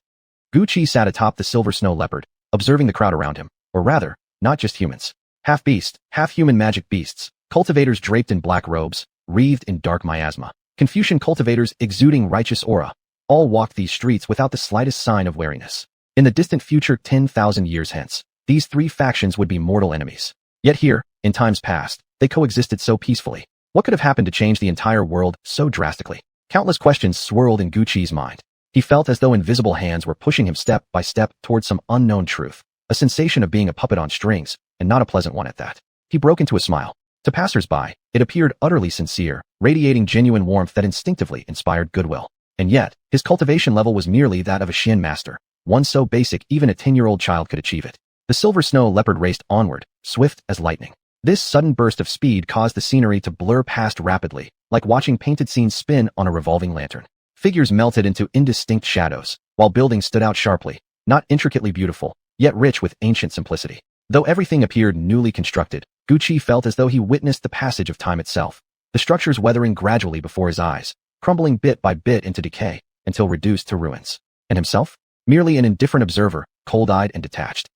Gu Qi sat atop the silver snow leopard, observing the crowd around him, or rather, not just humans. Half-beast, half-human magic beasts, cultivators draped in black robes, wreathed in dark miasma, Confucian cultivators exuding righteous aura, all walked these streets without the slightest sign of wariness. In the distant future 10,000 years hence, these three factions would be mortal enemies. Yet here, in times past, they coexisted so peacefully. What could have happened to change the entire world so drastically? Countless questions swirled in Gu Qi's mind. He felt as though invisible hands were pushing him step by step towards some unknown truth, a sensation of being a puppet on strings, and not a pleasant one at that. He broke into a smile. To passers-by, it appeared utterly sincere, radiating genuine warmth that instinctively inspired goodwill. And yet, his cultivation level was merely that of a Xian master, one so basic even a 10-year-old child could achieve it. The silver snow leopard raced onward, swift as lightning. This sudden burst of speed caused the scenery to blur past rapidly, like watching painted scenes spin on a revolving lantern. Figures melted into indistinct shadows, while buildings stood out sharply, not intricately beautiful, yet rich with ancient simplicity. Though everything appeared newly constructed, Gu Qi felt as though he witnessed the passage of time itself, the structures weathering gradually before his eyes, crumbling bit by bit into decay, until reduced to ruins. And himself? Merely an indifferent observer, cold-eyed and detached.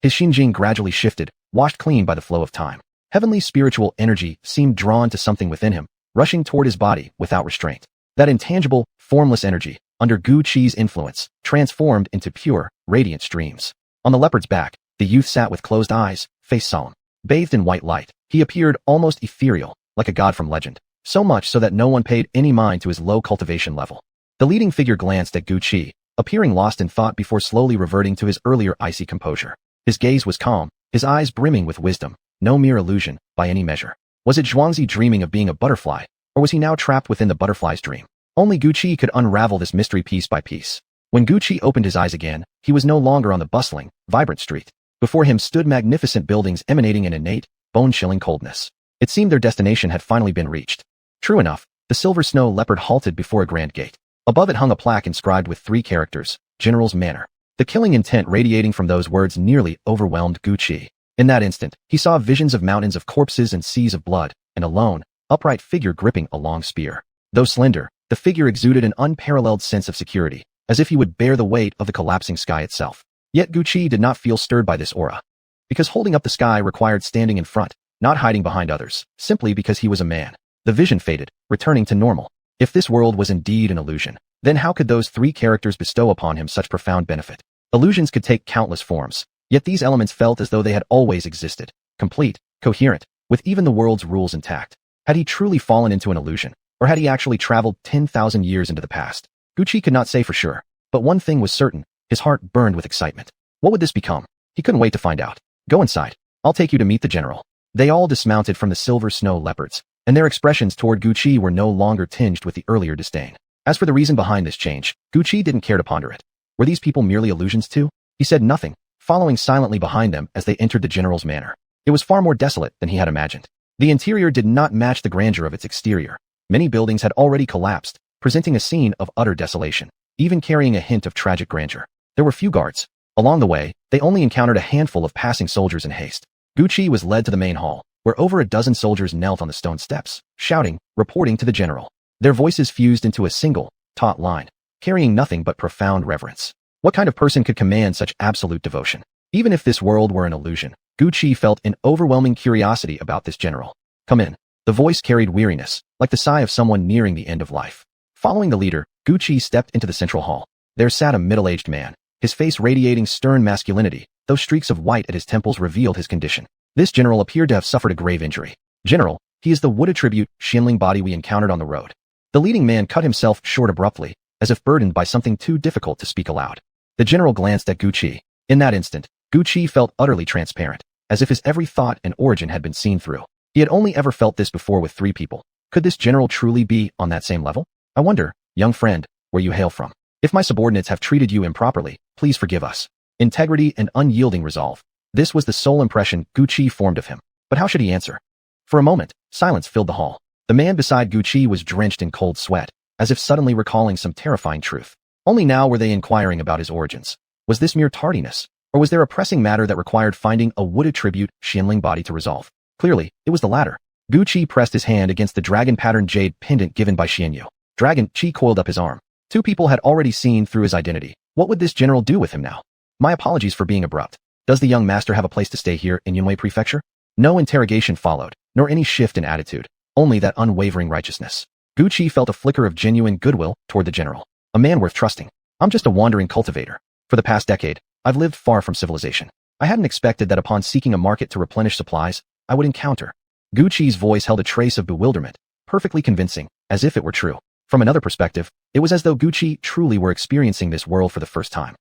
His Xinjing gradually shifted, washed clean by the flow of time. Heavenly spiritual energy seemed drawn to something within him, rushing toward his body without restraint. That intangible, formless energy, under Gu Qi's influence, transformed into pure, radiant streams. On the leopard's back, the youth sat with closed eyes, face solemn. Bathed in white light, he appeared almost ethereal, like a god from legend, so much so that no one paid any mind to his low cultivation level. The leading figure glanced at Gu Qi, appearing lost in thought before slowly reverting to his earlier icy composure. His gaze was calm, his eyes brimming with wisdom, no mere illusion, by any measure. Was it Zhuangzi dreaming of being a butterfly, or was he now trapped within the butterfly's dream? Only Gu Qi could unravel this mystery piece by piece. When Gu Qi opened his eyes again, he was no longer on the bustling, vibrant street. Before him stood magnificent buildings emanating an innate, bone-chilling coldness. It seemed their destination had finally been reached. True enough, the silver snow leopard halted before a grand gate. Above it hung a plaque inscribed with 3 characters, General's Manor. The killing intent radiating from those words nearly overwhelmed Gu Qi. In that instant, he saw visions of mountains of corpses and seas of blood, and a lone, upright figure gripping a long spear. Though slender, the figure exuded an unparalleled sense of security, as if he would bear the weight of the collapsing sky itself. Yet Gu Qi did not feel stirred by this aura. Because holding up the sky required standing in front, not hiding behind others, simply because he was a man. The vision faded, returning to normal. If this world was indeed an illusion, then how could those 3 characters bestow upon him such profound benefit? Illusions could take countless forms, yet these elements felt as though they had always existed, complete, coherent, with even the world's rules intact. Had he truly fallen into an illusion, or had he actually traveled 10,000 years into the past? Gu Qi could not say for sure, but one thing was certain, his heart burned with excitement. What would this become? He couldn't wait to find out. Go inside. I'll take you to meet the general. They all dismounted from the silver snow leopards, and their expressions toward Gu Qi were no longer tinged with the earlier disdain. As for the reason behind this change, Gu Qi didn't care to ponder it. Were these people merely illusions too? He said nothing, following silently behind them as they entered the general's manor. It was far more desolate than he had imagined. The interior did not match the grandeur of its exterior. Many buildings had already collapsed, presenting a scene of utter desolation, even carrying a hint of tragic grandeur. There were few guards. Along the way, they only encountered a handful of passing soldiers in haste. Gu Qi was led to the main hall, where over a dozen soldiers knelt on the stone steps, shouting, reporting to the general. Their voices fused into a single, taut line, carrying nothing but profound reverence. What kind of person could command such absolute devotion? Even if this world were an illusion, Gu Qi felt an overwhelming curiosity about this general. Come in. The voice carried weariness, like the sigh of someone nearing the end of life. Following the leader, Gu Qi stepped into the central hall. There sat a middle-aged man, his face radiating stern masculinity, though streaks of white at his temples revealed his condition. This general appeared to have suffered a grave injury. General, he is the wooded tribute, Xianling body we encountered on the road. The leading man cut himself short abruptly, as if burdened by something too difficult to speak aloud. The general glanced at Gu Qi. In that instant, Gu Qi felt utterly transparent, as if his every thought and origin had been seen through. He had only ever felt this before with 3 people. Could this general truly be on that same level? I wonder, young friend, where you hail from. If my subordinates have treated you improperly, please forgive us. Integrity and unyielding resolve. This was the sole impression Gu Qi formed of him. But how should he answer? For a moment, silence filled the hall. The man beside Gucci was drenched in cold sweat, as if suddenly recalling some terrifying truth. Only now were they inquiring about his origins. Was this mere tardiness, or was there a pressing matter that required finding a wood attribute Xianling body to resolve? Clearly, it was the latter. Gucci pressed his hand against the dragon-patterned jade pendant given by Xianyu. Dragon Qi coiled up his arm. Two people had already seen through his identity. What would this general do with him now? My apologies for being abrupt. Does the young master have a place to stay here in Yunwei Prefecture? No interrogation followed, nor any shift in attitude, only that unwavering righteousness. Gucci felt a flicker of genuine goodwill toward the general. A man worth trusting. I'm just a wandering cultivator. For the past decade, I've lived far from civilization. I hadn't expected that upon seeking a market to replenish supplies, I would encounter. Gucci's voice held a trace of bewilderment, perfectly convincing, as if it were true. From another perspective, it was as though Gucci truly were experiencing this world for the first time.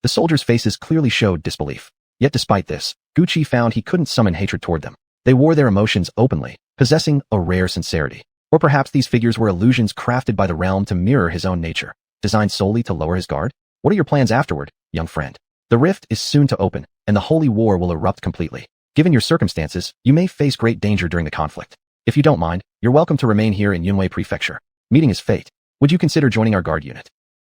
The soldiers' faces clearly showed disbelief. Yet despite this, Gucci found he couldn't summon hatred toward them. They wore their emotions openly, possessing a rare sincerity. Or perhaps these figures were illusions crafted by the realm to mirror his own nature, designed solely to lower his guard? What are your plans afterward, young friend? The rift is soon to open, and the holy war will erupt completely. Given your circumstances, you may face great danger during the conflict. If you don't mind, you're welcome to remain here in Yunwei Prefecture. Meeting is fate. Would you consider joining our guard unit?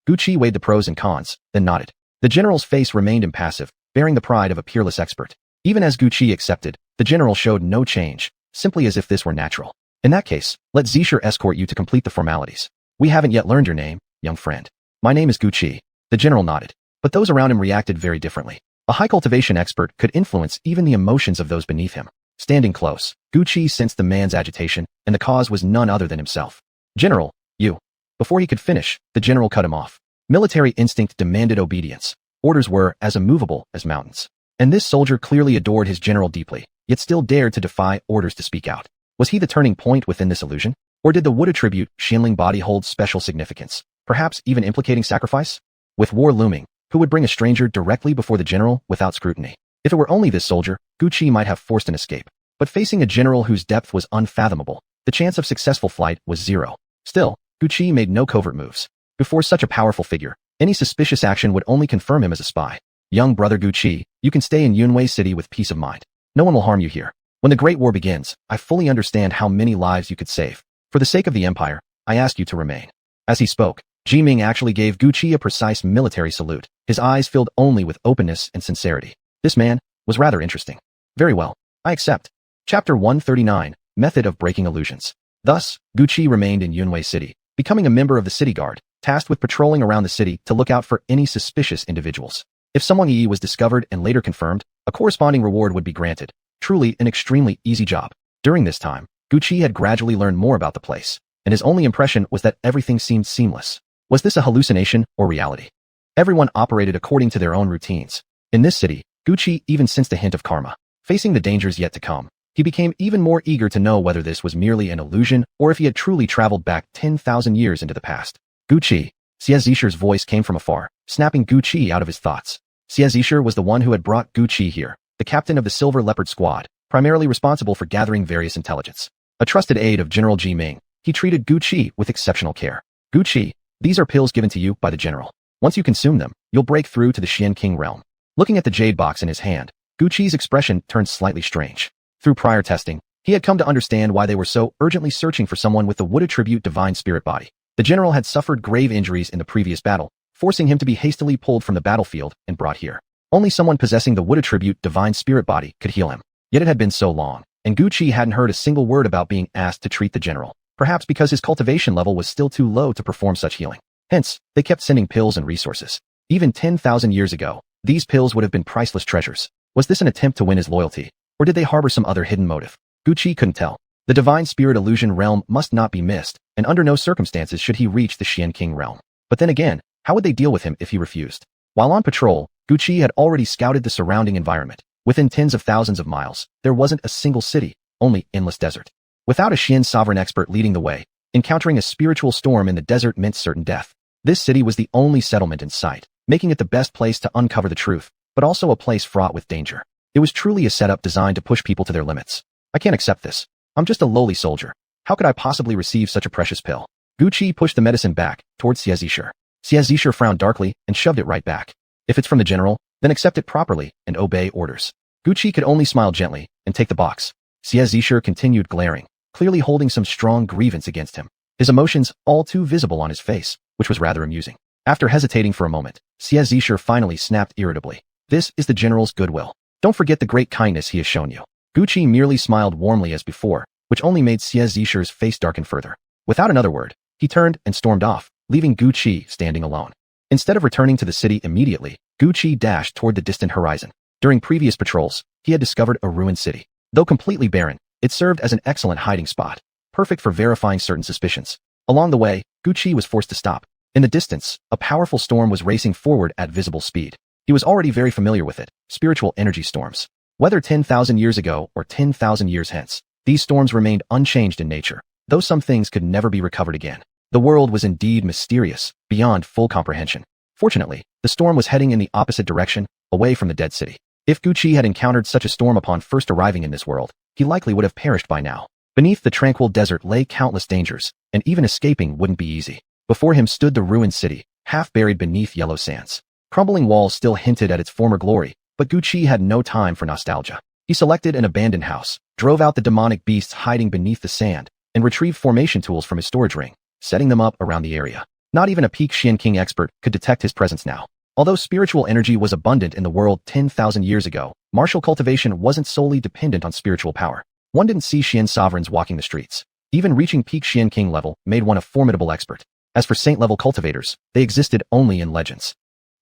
Gucci weighed the pros and cons, then nodded. The general's face remained impassive, bearing the pride of a peerless expert. Even as Gucci accepted, the general showed no change, simply as if this were natural. In that case, let Zisher escort you to complete the formalities. We haven't yet learned your name, young friend. My name is Gucci. The general nodded. But those around him reacted very differently. A high cultivation expert could influence even the emotions of those beneath him. Standing close, Gucci sensed the man's agitation, and the cause was none other than himself. General, you. Before he could finish, the general cut him off. Military instinct demanded obedience. Orders were as immovable as mountains. And this soldier clearly adored his general deeply, yet still dared to defy orders to speak out. Was he the turning point within this illusion? Or did the wood attribute Xianling body hold special significance, perhaps even implicating sacrifice? With war looming, who would bring a stranger directly before the general without scrutiny? If it were only this soldier, Gucci might have forced an escape. But facing a general whose depth was unfathomable, the chance of successful flight was zero. Still, Gucci made no covert moves. Before such a powerful figure, any suspicious action would only confirm him as a spy. Young brother Gucci, you can stay in Yunwei City with peace of mind. No one will harm you here. When the Great War begins, I fully understand how many lives you could save. For the sake of the Empire, I ask you to remain. As he spoke, Jiming actually gave Gucci a precise military salute, his eyes filled only with openness and sincerity. This man was rather interesting. Very well, I accept. Chapter 139, Method of Breaking Illusions. Thus, Gucci remained in Yunwei City, becoming a member of the city guard, tasked with patrolling around the city to look out for any suspicious individuals. If someone was discovered and later confirmed, a corresponding reward would be granted. Truly an extremely easy job. During this time, Gucci had gradually learned more about the place, and his only impression was that everything seemed seamless. Was this a hallucination or reality? Everyone operated according to their own routines. In this city, Gucci even sensed a hint of karma. Facing the dangers yet to come, he became even more eager to know whether this was merely an illusion or if he had truly traveled back 10,000 years into the past. Gucci. Xie Zisher's voice came from afar, snapping Gucci out of his thoughts. Xie Zisher was the one who had brought Gucci here, the captain of the Silver Leopard Squad, primarily responsible for gathering various intelligence. A trusted aide of General Jiming, he treated Gucci with exceptional care. Gucci, these are pills given to you by the general. Once you consume them, you'll break through to the Xian King realm. Looking at the jade box in his hand, Gucci's expression turned slightly strange. Through prior testing, he had come to understand why they were so urgently searching for someone with the wood attribute divine spirit body. The general had suffered grave injuries in the previous battle, forcing him to be hastily pulled from the battlefield and brought here. Only someone possessing the wood attribute divine spirit body could heal him. Yet it had been so long, and Gucci hadn't heard a single word about being asked to treat the general, perhaps because his cultivation level was still too low to perform such healing. Hence, they kept sending pills and resources. Even 10,000 years ago, these pills would have been priceless treasures. Was this an attempt to win his loyalty, or did they harbor some other hidden motive? Gucci couldn't tell. The divine spirit illusion realm must not be missed, and under no circumstances should he reach the Xian King realm. But then again, how would they deal with him if he refused? While on patrol, Gucci had already scouted the surrounding environment. Within tens of thousands of miles, there wasn't a single city, only endless desert. Without a Xian sovereign expert leading the way, encountering a spiritual storm in the desert meant certain death. This city was the only settlement in sight, making it the best place to uncover the truth, but also a place fraught with danger. It was truly a setup designed to push people to their limits. I can't accept this. I'm just a lowly soldier. How could I possibly receive such a precious pill? Gucci pushed the medicine back towards Xie Zisher. Xie Zisher frowned darkly and shoved it right back. If it's from the general, then accept it properly and obey orders. Gucci could only smile gently and take the box. Zisher continued glaring, clearly holding some strong grievance against him, his emotions all too visible on his face, which was rather amusing. After hesitating for a moment, Zisher finally snapped irritably. This is the general's goodwill. Don't forget the great kindness he has shown you. Gucci merely smiled warmly as before, which only made Zisher's face darken further. Without another word, he turned and stormed off, leaving Gucci standing alone. Instead of returning to the city immediately, Gucci dashed toward the distant horizon. During previous patrols, he had discovered a ruined city. Though completely barren, it served as an excellent hiding spot, perfect for verifying certain suspicions. Along the way, Gucci was forced to stop. In the distance, a powerful storm was racing forward at visible speed. He was already very familiar with it, spiritual energy storms. Whether 10,000 years ago or 10,000 years hence, these storms remained unchanged in nature, though some things could never be recovered again. The world was indeed mysterious, beyond full comprehension. Fortunately, the storm was heading in the opposite direction, away from the dead city. If Gucci had encountered such a storm upon first arriving in this world, he likely would have perished by now. Beneath the tranquil desert lay countless dangers, and even escaping wouldn't be easy. Before him stood the ruined city, half buried beneath yellow sands. Crumbling walls still hinted at its former glory, but Gucci had no time for nostalgia. He selected an abandoned house, drove out the demonic beasts hiding beneath the sand, and retrieved formation tools from his storage ring, setting them up around the area. Not even a peak Xian King expert could detect his presence now. Although spiritual energy was abundant in the world 10,000 years ago, martial cultivation wasn't solely dependent on spiritual power. One didn't see Xian sovereigns walking the streets. Even reaching peak Xian King level made one a formidable expert. As for saint-level cultivators, they existed only in legends.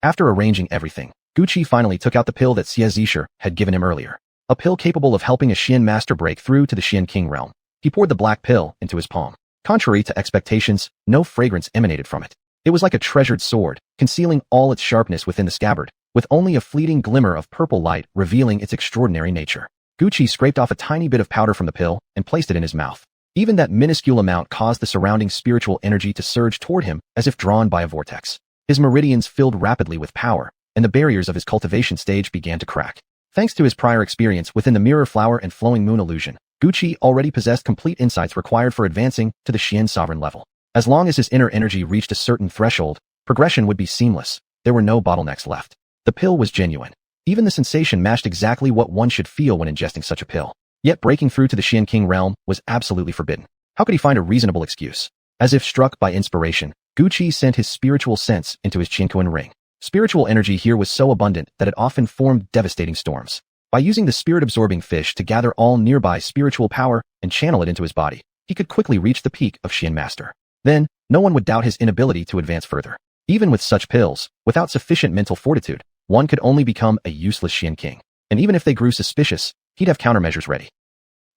After arranging everything, Gucci finally took out the pill that Zisher had given him earlier. A pill capable of helping a Xian master break through to the Xian King realm. He poured the black pill into his palm. Contrary to expectations, no fragrance emanated from it. It was like a treasured sword, concealing all its sharpness within the scabbard, with only a fleeting glimmer of purple light revealing its extraordinary nature. Gucci scraped off a tiny bit of powder from the pill and placed it in his mouth. Even that minuscule amount caused the surrounding spiritual energy to surge toward him as if drawn by a vortex. His meridians filled rapidly with power, and the barriers of his cultivation stage began to crack. Thanks to his prior experience within the mirror flower and flowing moon illusion, Gucci already possessed complete insights required for advancing to the Xian sovereign level. As long as his inner energy reached a certain threshold, progression would be seamless. There were no bottlenecks left. The pill was genuine. Even the sensation matched exactly what one should feel when ingesting such a pill. Yet breaking through to the Xian King realm was absolutely forbidden. How could he find a reasonable excuse? As if struck by inspiration, Gucci sent his spiritual sense into his Qinquan ring. Spiritual energy here was so abundant that it often formed devastating storms. By using the spirit-absorbing fish to gather all nearby spiritual power and channel it into his body, he could quickly reach the peak of Xian Master. Then, no one would doubt his inability to advance further. Even with such pills, without sufficient mental fortitude, one could only become a useless Xian King. And even if they grew suspicious, he'd have countermeasures ready.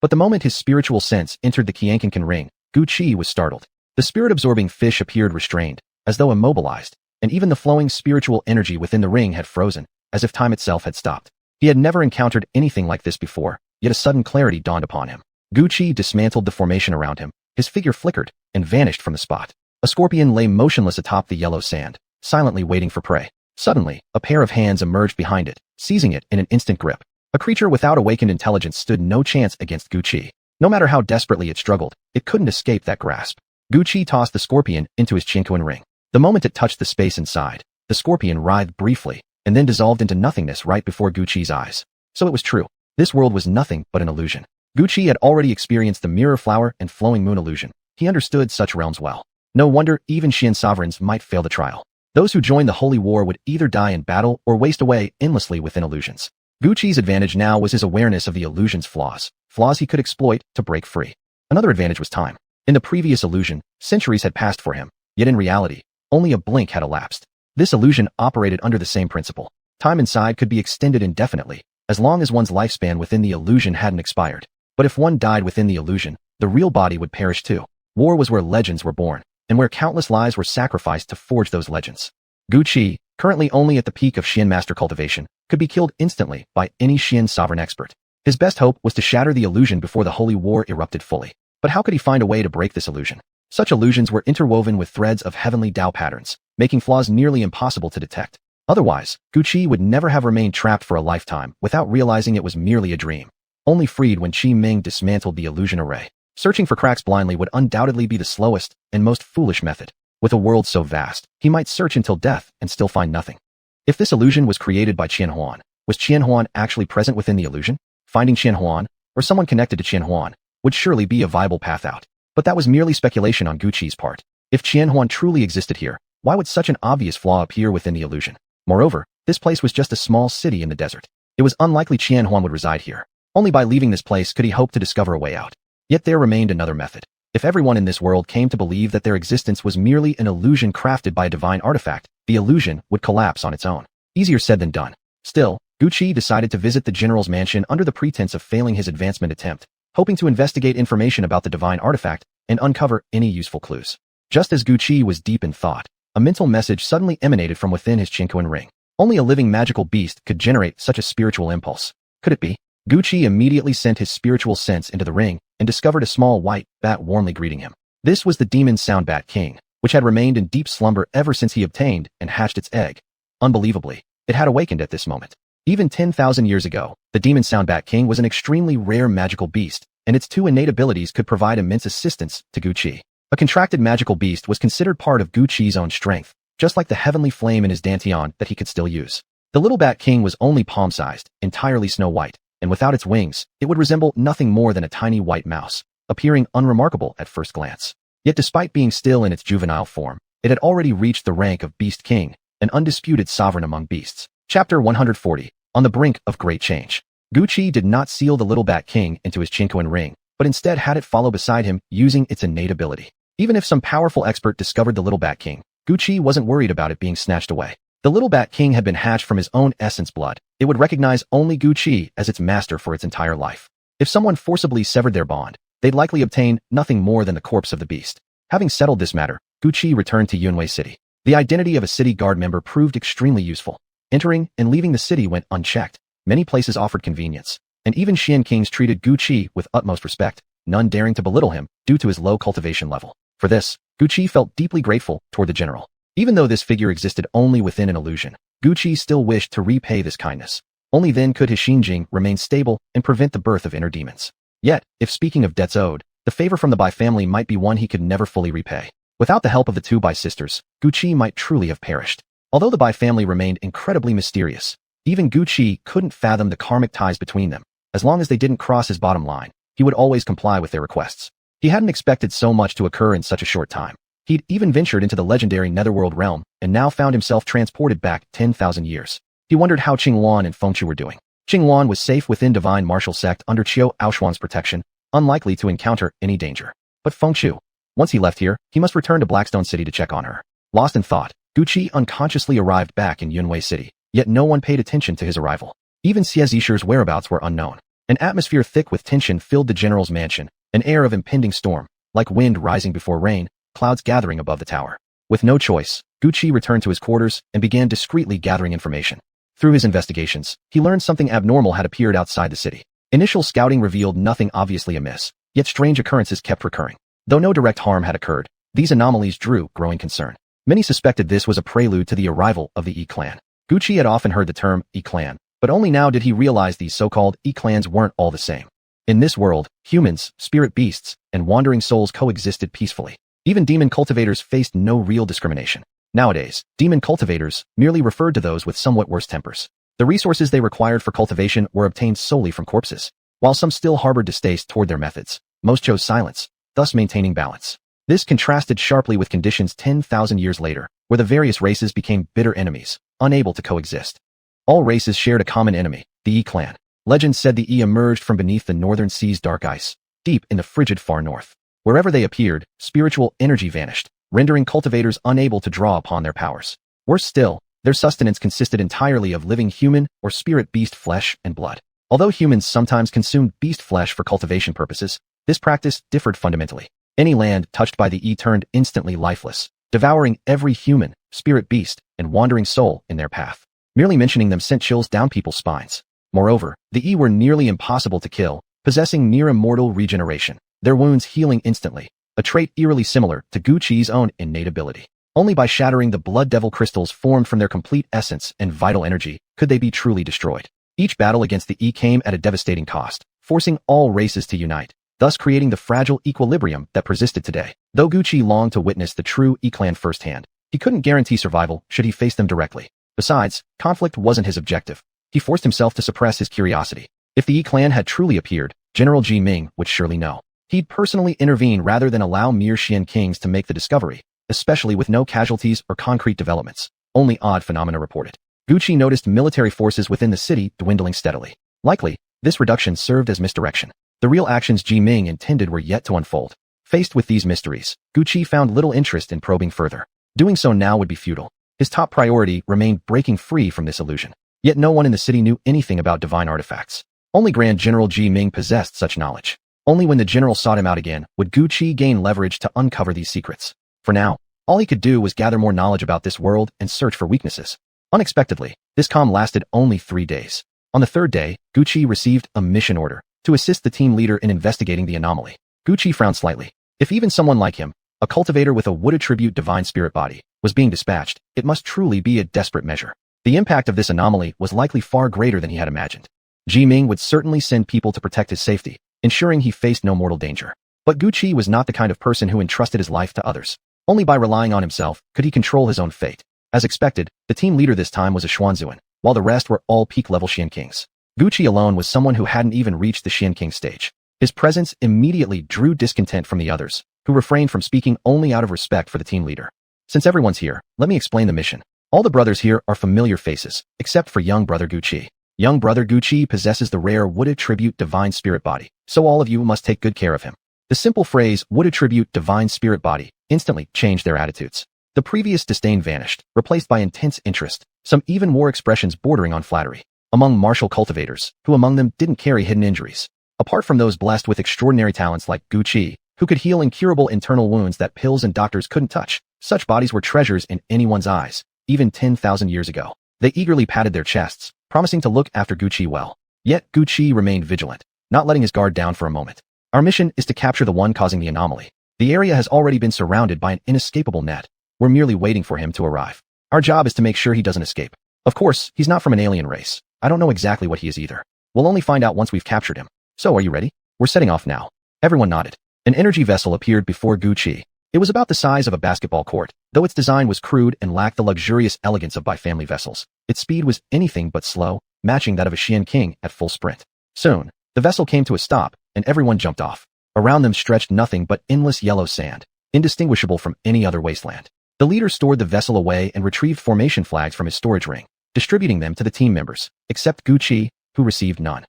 But the moment his spiritual sense entered the Qianqing ring, Gucci was startled. The spirit-absorbing fish appeared restrained, as though immobilized, and even the flowing spiritual energy within the ring had frozen, as if time itself had stopped. He had never encountered anything like this before, yet a sudden clarity dawned upon him. Gucci dismantled the formation around him, his figure flickered, and vanished from the spot. A scorpion lay motionless atop the yellow sand, silently waiting for prey. Suddenly, a pair of hands emerged behind it, seizing it in an instant grip. A creature without awakened intelligence stood no chance against Gucci. No matter how desperately it struggled, it couldn't escape that grasp. Gucci tossed the scorpion into his Qinquan ring. The moment it touched the space inside, the scorpion writhed briefly, and then dissolved into nothingness right before Gucci's eyes. So it was true. This world was nothing but an illusion. Gucci had already experienced the mirror flower and flowing moon illusion. He understood such realms well. No wonder even Xian sovereigns might fail the trial. Those who joined the holy war would either die in battle or waste away endlessly within illusions. Gucci's advantage now was his awareness of the illusion's flaws he could exploit to break free. Another advantage was time. In the previous illusion, centuries had passed for him, yet in reality, only a blink had elapsed. This illusion operated under the same principle. Time inside could be extended indefinitely, as long as one's lifespan within the illusion hadn't expired. But if one died within the illusion, the real body would perish too. War was where legends were born, and where countless lives were sacrificed to forge those legends. Gucci, currently only at the peak of Xian master cultivation, could be killed instantly by any Xian sovereign expert. His best hope was to shatter the illusion before the holy war erupted fully. But how could he find a way to break this illusion? Such illusions were interwoven with threads of heavenly Dao patterns, making flaws nearly impossible to detect. Otherwise, Gucci would never have remained trapped for a lifetime without realizing it was merely a dream. Only freed when Qi Ming dismantled the illusion array. Searching for cracks blindly would undoubtedly be the slowest and most foolish method. With a world so vast, he might search until death and still find nothing. If this illusion was created by Qianhuan, was Qianhuan actually present within the illusion? Finding Qianhuan, or someone connected to Qianhuan, would surely be a viable path out. But that was merely speculation on Guqi's part. If Qianhuan truly existed here, why would such an obvious flaw appear within the illusion? Moreover, this place was just a small city in the desert. It was unlikely Qianhuan would reside here. Only by leaving this place could he hope to discover a way out. Yet there remained another method. If everyone in this world came to believe that their existence was merely an illusion crafted by a divine artifact, the illusion would collapse on its own. Easier said than done. Still, Guqi decided to visit the general's mansion under the pretense of failing his advancement attempt, hoping to investigate information about the divine artifact and uncover any useful clues. Just as Guqi was deep in thought, a mental message suddenly emanated from within his Qinquan ring. Only a living magical beast could generate such a spiritual impulse. Could it be? Guqi immediately sent his spiritual sense into the ring and discovered a small white bat warmly greeting him. This was the demon Soundbat King, which had remained in deep slumber ever since he obtained and hatched its egg. Unbelievably, it had awakened at this moment. Even 10,000 years ago, the demon Soundbat King was an extremely rare magical beast, and its two innate abilities could provide immense assistance to Guqi. A contracted magical beast was considered part of Guqi's own strength, just like the heavenly flame in his dantian that he could still use. The little Bat King was only palm-sized, entirely snow-white, and without its wings, it would resemble nothing more than a tiny white mouse, appearing unremarkable at first glance. Yet despite being still in its juvenile form, it had already reached the rank of Beast King, an undisputed sovereign among beasts. Chapter 140. On the brink of great change. Guqi did not seal the little Bat King into his Qinquan ring, but instead had it follow beside him using its innate ability. Even if some powerful expert discovered the little Bat King, Guqi wasn't worried about it being snatched away. The little Bat King had been hatched from his own essence blood. It would recognize only Guqi as its master for its entire life. If someone forcibly severed their bond, they'd likely obtain nothing more than the corpse of the beast. Having settled this matter, Guqi returned to Yunwei City. The identity of a city guard member proved extremely useful. Entering and leaving the city went unchecked. Many places offered convenience, and even Xian kings treated Guqi with utmost respect, none daring to belittle him due to his low cultivation level. For this, Guqi felt deeply grateful toward the general. Even though this figure existed only within an illusion, Guqi still wished to repay this kindness. Only then could his Xinjing remain stable and prevent the birth of inner demons. Yet, if speaking of debts owed, the favor from the Bai family might be one he could never fully repay. Without the help of the two Bai sisters, Guqi might truly have perished. Although the Bai family remained incredibly mysterious, even Guqi couldn't fathom the karmic ties between them. As long as they didn't cross his bottom line, he would always comply with their requests. He hadn't expected so much to occur in such a short time. He'd even ventured into the legendary Netherworld realm and now found himself transported back 10,000 years. He wondered how Qingluan and Fengchu were doing. Qingluan was safe within divine martial sect under Qiu Aoshuan's protection, unlikely to encounter any danger. But Fengchu, once he left here, he must return to Blackstone City to check on her. Lost in thought, Guqi unconsciously arrived back in Yunwei City, yet no one paid attention to his arrival. Even Xie Zishi's whereabouts were unknown. An atmosphere thick with tension filled the general's mansion, an air of impending storm, like wind rising before rain, clouds gathering above the tower. With no choice, Guqi returned to his quarters and began discreetly gathering information. Through his investigations, he learned something abnormal had appeared outside the city. Initial scouting revealed nothing obviously amiss, yet strange occurrences kept recurring. Though no direct harm had occurred, these anomalies drew growing concern. Many suspected this was a prelude to the arrival of the E-clan. Guqi had often heard the term E-clan, but only now did he realize these so-called E-clans weren't all the same. In this world, humans, spirit beasts, and wandering souls coexisted peacefully. Even demon cultivators faced no real discrimination. Nowadays, demon cultivators merely referred to those with somewhat worse tempers. The resources they required for cultivation were obtained solely from corpses. While some still harbored distaste toward their methods, most chose silence, thus maintaining balance. This contrasted sharply with conditions 10,000 years later, where the various races became bitter enemies, unable to coexist. All races shared a common enemy, the E-clan. Legend said the E emerged from beneath the northern sea's dark ice, deep in the frigid far north. Wherever they appeared, spiritual energy vanished, rendering cultivators unable to draw upon their powers. Worse still, their sustenance consisted entirely of living human or spirit beast flesh and blood. Although humans sometimes consumed beast flesh for cultivation purposes, this practice differed fundamentally. Any land touched by the E turned instantly lifeless, devouring every human, spirit beast, and wandering soul in their path. Merely mentioning them sent chills down people's spines. Moreover, the E were nearly impossible to kill, possessing near-immortal regeneration, their wounds healing instantly, a trait eerily similar to Guqi's own innate ability. Only by shattering the blood devil crystals formed from their complete essence and vital energy could they be truly destroyed. Each battle against the E came at a devastating cost, forcing all races to unite, thus creating the fragile equilibrium that persisted today. Though Guqi longed to witness the true E-clan firsthand, he couldn't guarantee survival should he face them directly. Besides, conflict wasn't his objective. He forced himself to suppress his curiosity. If the E-clan had truly appeared, General Ji Ming would surely know. He'd personally intervene rather than allow mere Xian kings to make the discovery, especially with no casualties or concrete developments. Only odd phenomena reported. Gucci noticed military forces within the city dwindling steadily. Likely, this reduction served as misdirection. The real actions Ji Ming intended were yet to unfold. Faced with these mysteries, Gucci found little interest in probing further. Doing so now would be futile. His top priority remained breaking free from this illusion. Yet no one in the city knew anything about divine artifacts. Only Grand General Ji Ming possessed such knowledge. Only when the general sought him out again would Gucci gain leverage to uncover these secrets. For now, all he could do was gather more knowledge about this world and search for weaknesses. Unexpectedly, this calm lasted only 3 days. On the third day, Gucci received a mission order to assist the team leader in investigating the anomaly. Gucci frowned slightly. If even someone like him, a cultivator with a wood attribute divine spirit body, was being dispatched, it must truly be a desperate measure. The impact of this anomaly was likely far greater than he had imagined. Ji Ming would certainly send people to protect his safety, ensuring he faced no mortal danger. But Gucci was not the kind of person who entrusted his life to others. Only by relying on himself could he control his own fate. As expected, the team leader this time was a Xuanzuan, while the rest were all peak-level Xian kings. Gucci alone was someone who hadn't even reached the Xian king stage. His presence immediately drew discontent from the others, who refrained from speaking only out of respect for the team leader. Since everyone's here, let me explain the mission. All the brothers here are familiar faces, except for young brother Gucci. Young brother Gucci possesses the rare wood attribute divine spirit body, so all of you must take good care of him. The simple phrase, wood attribute divine spirit body, instantly changed their attitudes. The previous disdain vanished, replaced by intense interest, some even wore expressions bordering on flattery. Among martial cultivators, who among them didn't carry hidden injuries. Apart from those blessed with extraordinary talents like Gucci, who could heal incurable internal wounds that pills and doctors couldn't touch, such bodies were treasures in anyone's eyes, even 10,000 years ago. They eagerly patted their chests, promising to look after Gucci well. Yet Gucci remained vigilant, not letting his guard down for a moment. Our mission is to capture the one causing the anomaly. The area has already been surrounded by an inescapable net. We're merely waiting for him to arrive. Our job is to make sure he doesn't escape. Of course, he's not from an alien race. I don't know exactly what he is either. We'll only find out once we've captured him. So are you ready? We're setting off now. Everyone nodded. An energy vessel appeared before Gucci. It was about the size of a basketball court, though its design was crude and lacked the luxurious elegance of by-family vessels. Its speed was anything but slow, matching that of a Xian king at full sprint. Soon, the vessel came to a stop, and everyone jumped off. Around them stretched nothing but endless yellow sand, indistinguishable from any other wasteland. The leader stored the vessel away and retrieved formation flags from his storage ring, distributing them to the team members, except Gucci, who received none.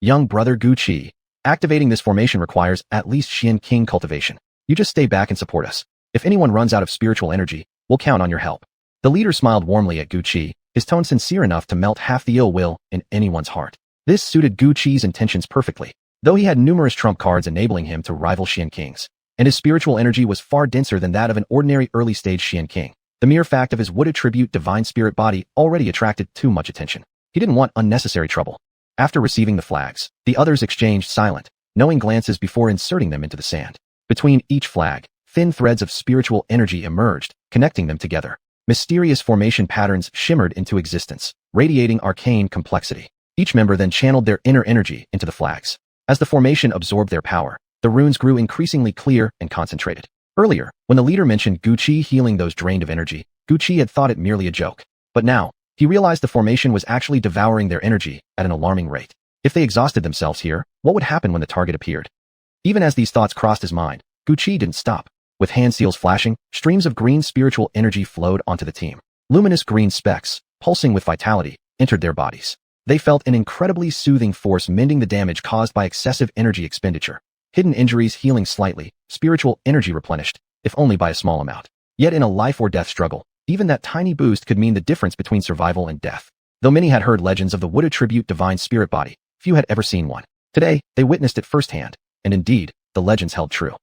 Young brother Gucci, activating this formation requires at least Xian king cultivation. You just stay back and support us. If anyone runs out of spiritual energy, we'll count on your help. The leader smiled warmly at Gucci, his tone sincere enough to melt half the ill will in anyone's heart. This suited Gucci's intentions perfectly, though he had numerous trump cards enabling him to rival Xian kings, and his spiritual energy was far denser than that of an ordinary early-stage Xian king. The mere fact of his wood attribute divine spirit body already attracted too much attention. He didn't want unnecessary trouble. After receiving the flags, the others exchanged silent, knowing glances before inserting them into the sand. Between each flag, thin threads of spiritual energy emerged, connecting them together. Mysterious formation patterns shimmered into existence, radiating arcane complexity. Each member then channeled their inner energy into the flags. As the formation absorbed their power, the runes grew increasingly clear and concentrated. Earlier, when the leader mentioned Gucci healing those drained of energy, Gucci had thought it merely a joke. But now, he realized the formation was actually devouring their energy at an alarming rate. If they exhausted themselves here, what would happen when the target appeared? Even as these thoughts crossed his mind, Gucci didn't stop. With hand seals flashing, streams of green spiritual energy flowed onto the team. Luminous green specks, pulsing with vitality, entered their bodies. They felt an incredibly soothing force mending the damage caused by excessive energy expenditure. Hidden injuries healing slightly, spiritual energy replenished, if only by a small amount. Yet in a life or death struggle, even that tiny boost could mean the difference between survival and death. Though many had heard legends of the wood attribute divine spirit body, few had ever seen one. Today, they witnessed it firsthand, and indeed, the legends held true.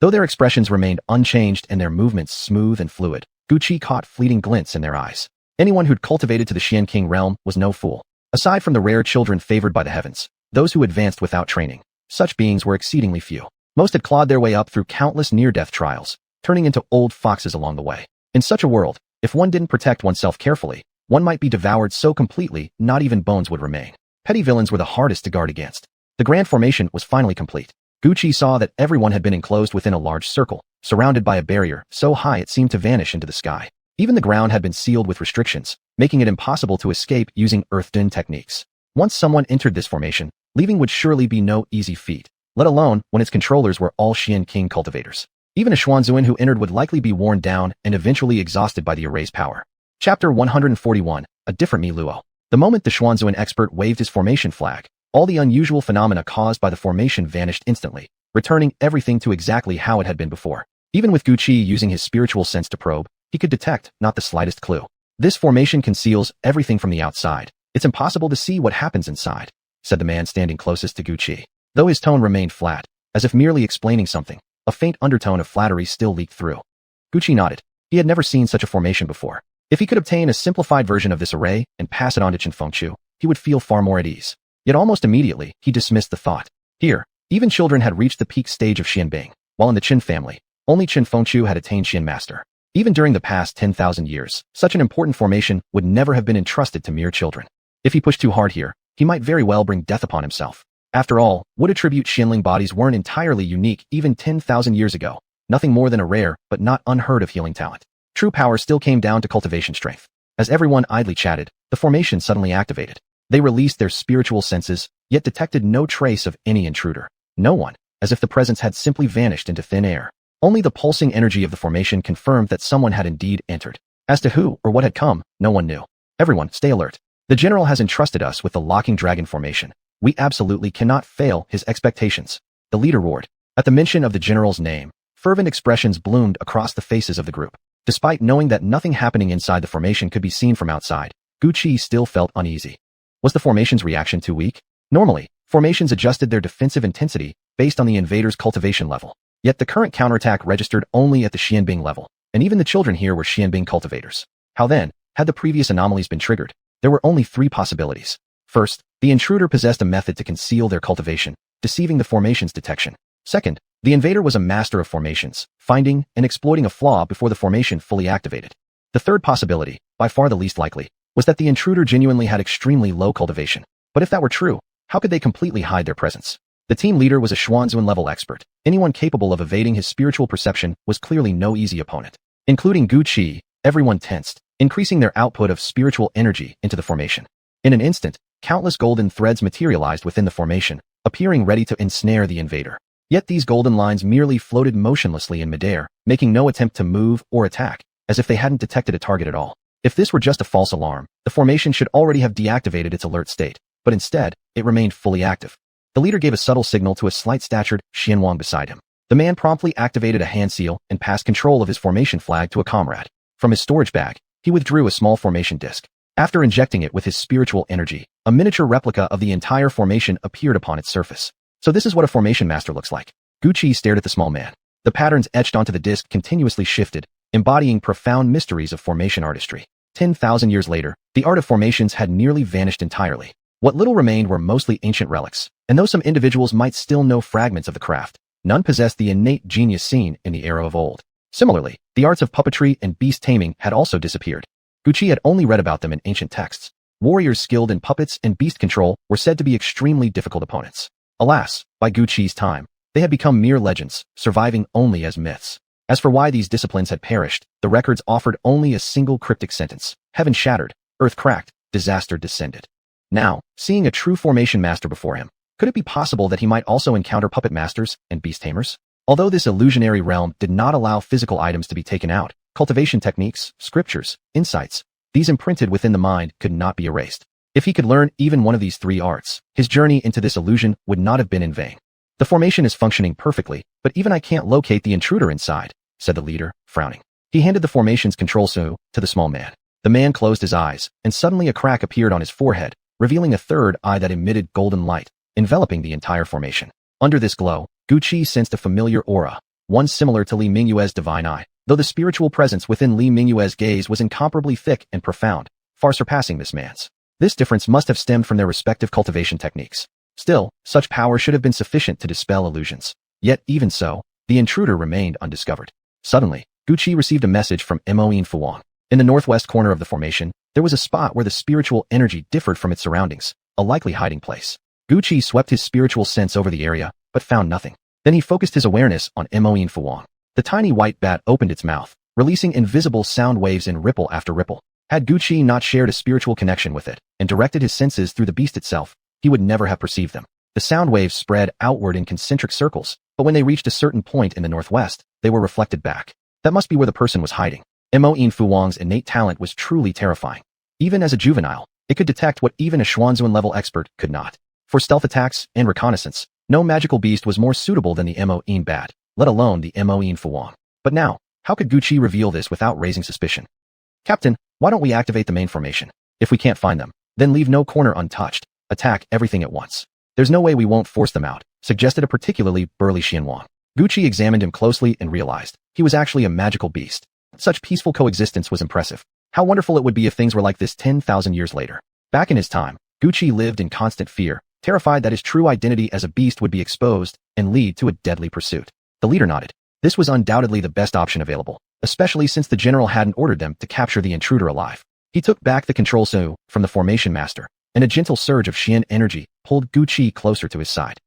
Though their expressions remained unchanged and their movements smooth and fluid, Gucci caught fleeting glints in their eyes. Anyone who'd cultivated to the Xian king realm was no fool. Aside from the rare children favored by the heavens, those who advanced without training, such beings were exceedingly few. Most had clawed their way up through countless near-death trials, turning into old foxes along the way. In such a world, if one didn't protect oneself carefully, one might be devoured so completely not even bones would remain. Petty villains were the hardest to guard against. The grand formation was finally complete. Gucci saw that everyone had been enclosed within a large circle, surrounded by a barrier so high it seemed to vanish into the sky. Even the ground had been sealed with restrictions, making it impossible to escape using earth-dune techniques. Once someone entered this formation, Leaving would surely be no easy feat, let alone when its controllers were all Xian King cultivators. Even a Xuanzuan who entered would likely be worn down and eventually exhausted by the array's power. Chapter 141, A Different Mi Luo. The moment the Xuanzuan expert waved his formation flag, all the unusual phenomena caused by the formation vanished instantly, returning everything to exactly how it had been before. Even with Gu Qi using his spiritual sense to probe, he could detect not the slightest clue. This formation conceals everything from the outside. It's impossible to see what happens inside, said the man standing closest to Gu Qi. Though his tone remained flat, as if merely explaining something, a faint undertone of flattery still leaked through. Gu Qi nodded. He had never seen such a formation before. If he could obtain a simplified version of this array and pass it on to Qin Fengqiu, he would feel far more at ease. Yet almost immediately, he dismissed the thought. Here, even children had reached the peak stage of Xianbing, while in the Qin family, only Qin Fengqiu had attained Xian Master. Even during the past 10,000 years, such an important formation would never have been entrusted to mere children. If he pushed too hard here, he might very well bring death upon himself. After all, wood attribute Xianling bodies weren't entirely unique even 10,000 years ago, nothing more than a rare but not unheard of healing talent. True power still came down to cultivation strength. As everyone idly chatted, the formation suddenly activated. They released their spiritual senses, yet detected no trace of any intruder. No one, as if the presence had simply vanished into thin air. Only the pulsing energy of the formation confirmed that someone had indeed entered. As to who or what had come, no one knew. Everyone, stay alert. The general has entrusted us with the locking dragon formation. We absolutely cannot fail his expectations. The leader roared. At the mention of the general's name, fervent expressions bloomed across the faces of the group. Despite knowing that nothing happening inside the formation could be seen from outside, Gu Qi still felt uneasy. Was the formation's reaction too weak? Normally, formations adjusted their defensive intensity based on the invader's cultivation level. Yet the current counterattack registered only at the Xianbing level, and even the children here were Xianbing cultivators. How then, had the previous anomalies been triggered? There were only three possibilities. First, the intruder possessed a method to conceal their cultivation, deceiving the formation's detection. Second, the invader was a master of formations, finding and exploiting a flaw before the formation fully activated. The third possibility, by far the least likely, was that the intruder genuinely had extremely low cultivation. But if that were true, how could they completely hide their presence? The team leader was a Xuanzuan-level expert. Anyone capable of evading his spiritual perception was clearly no easy opponent. Including Gu Qi, everyone tensed, increasing their output of spiritual energy into the formation. In an instant, countless golden threads materialized within the formation, appearing ready to ensnare the invader. Yet these golden lines merely floated motionlessly in midair, making no attempt to move or attack, as if they hadn't detected a target at all. If this were just a false alarm, the formation should already have deactivated its alert state, but instead, it remained fully active. The leader gave a subtle signal to a slight-statured Xianwang beside him. The man promptly activated a hand seal and passed control of his formation flag to a comrade. From his storage bag, he withdrew a small formation disc. After injecting it with his spiritual energy, a miniature replica of the entire formation appeared upon its surface. So this is what a formation master looks like. Gu Qi stared at the small man. The patterns etched onto the disc continuously shifted, embodying profound mysteries of formation artistry. 10,000 years later, the art of formations had nearly vanished entirely. What little remained were mostly ancient relics, and though some individuals might still know fragments of the craft, none possessed the innate genius seen in the era of old. Similarly, the arts of puppetry and beast taming had also disappeared. Gu Qi had only read about them in ancient texts. Warriors skilled in puppets and beast control were said to be extremely difficult opponents. Alas, by Gu Qi's time, they had become mere legends, surviving only as myths. As for why these disciplines had perished, the records offered only a single cryptic sentence: heaven shattered, earth cracked, disaster descended. Now, seeing a true formation master before him, could it be possible that he might also encounter puppet masters and beast tamers? Although this illusionary realm did not allow physical items to be taken out, cultivation techniques, scriptures, insights, these imprinted within the mind could not be erased. If he could learn even one of these three arts, his journey into this illusion would not have been in vain. The formation is functioning perfectly, but even I can't locate the intruder inside, said the leader, frowning. He handed the formation's control to the small man. The man closed his eyes, and suddenly a crack appeared on his forehead, revealing a third eye that emitted golden light, enveloping the entire formation. Under this glow, Gu Qi sensed a familiar aura, one similar to Li Mingyue's divine eye, though the spiritual presence within Li Mingyue's gaze was incomparably thick and profound, far surpassing this man's. This difference must have stemmed from their respective cultivation techniques. Still, such power should have been sufficient to dispel illusions. Yet, even so, the intruder remained undiscovered. Suddenly, Gu Qi received a message from Moin Fuwang. In the northwest corner of the formation, there was a spot where the spiritual energy differed from its surroundings, a likely hiding place. Gu Qi swept his spiritual sense over the area, but found nothing. Then he focused his awareness on Moin Fuwang. The tiny white bat opened its mouth, releasing invisible sound waves in ripple after ripple. Had Gu Qi not shared a spiritual connection with it, and directed his senses through the beast itself, he would never have perceived them. The sound waves spread outward in concentric circles, but when they reached a certain point in the northwest, they were reflected back. That must be where the person was hiding. Fu Wang's innate talent was truly terrifying. Even as a juvenile, it could detect what even a Xuanzuan-level expert could not. For stealth attacks and reconnaissance, no magical beast was more suitable than the Mo bat, let alone the Fu Wang. But now, how could Guqi reveal this without raising suspicion? Captain, why don't we activate the main formation? If we can't find them, then leave no corner untouched. Attack everything at once. There's no way we won't force them out, suggested a particularly burly Xianwang. Guqi examined him closely and realized he was actually a magical beast. Such peaceful coexistence was impressive. How wonderful it would be if things were like this 10,000 years later. Back in his time, Guqi lived in constant fear, terrified that his true identity as a beast would be exposed and lead to a deadly pursuit. The leader nodded. This was undoubtedly the best option available, especially since the general hadn't ordered them to capture the intruder alive. He took back the control Su from the formation master, and a gentle surge of Xian energy pulled Guqi closer to his side.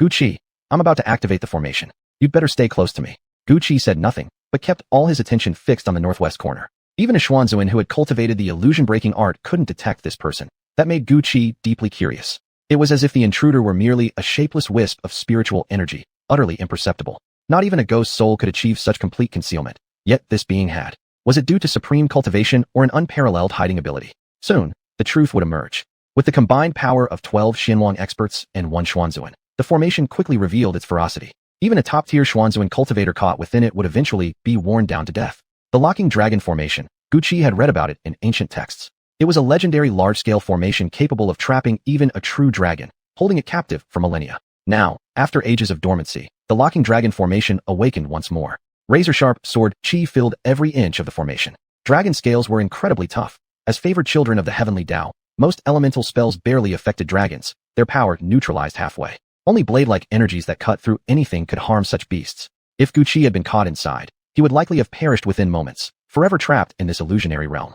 Guqi, I'm about to activate the formation. You'd better stay close to me. Guqi said nothing, but kept all his attention fixed on the northwest corner. Even a Xuanzuan who had cultivated the illusion-breaking art couldn't detect this person. That made Guqi deeply curious. It was as if the intruder were merely a shapeless wisp of spiritual energy, utterly imperceptible. Not even a ghost soul could achieve such complete concealment. Yet this being had. Was it due to supreme cultivation or an unparalleled hiding ability? Soon, the truth would emerge. With the combined power of 12 Xianwang experts and 1 Xuanzuan, the formation quickly revealed its ferocity. Even a top-tier Xuanzuan cultivator caught within it would eventually be worn down to death. The Locking Dragon formation, Guqi had read about it in ancient texts. It was a legendary large-scale formation capable of trapping even a true dragon, holding it captive for millennia. Now, after ages of dormancy, the Locking Dragon formation awakened once more. Razor-sharp sword chi filled every inch of the formation. Dragon scales were incredibly tough. As favored children of the heavenly Daul, most elemental spells barely affected dragons, their power neutralized halfway. Only blade-like energies that cut through anything could harm such beasts. If Guqi had been caught inside, he would likely have perished within moments, forever trapped in this illusionary realm.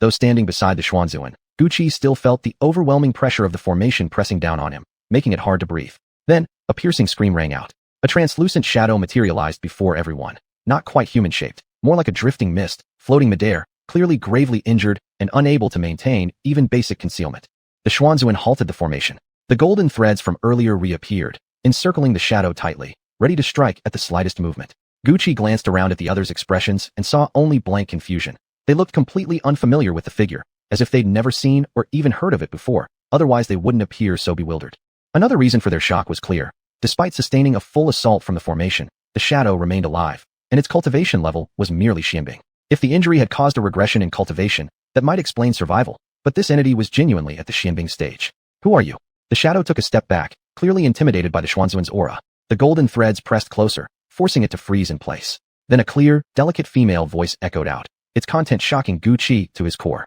Though standing beside the Xuanzuan, Guqi still felt the overwhelming pressure of the formation pressing down on him, making it hard to breathe. Then, a piercing scream rang out. A translucent shadow materialized before everyone. Not quite human-shaped, more like a drifting mist, floating midair, clearly gravely injured and unable to maintain even basic concealment. The Xuanzuan halted the formation. The golden threads from earlier reappeared, encircling the shadow tightly, ready to strike at the slightest movement. Guqi glanced around at the others' expressions and saw only blank confusion. They looked completely unfamiliar with the figure, as if they'd never seen or even heard of it before, otherwise they wouldn't appear so bewildered. Another reason for their shock was clear. Despite sustaining a full assault from the formation, the shadow remained alive, and its cultivation level was merely Xianbing. If the injury had caused a regression in cultivation, that might explain survival, but this entity was genuinely at the Xianbing stage. Who are you? The shadow took a step back, clearly intimidated by the Xuanzuan's aura. The golden threads pressed closer, forcing it to freeze in place. Then a clear, delicate female voice echoed out, its content shocking Guqi to his core.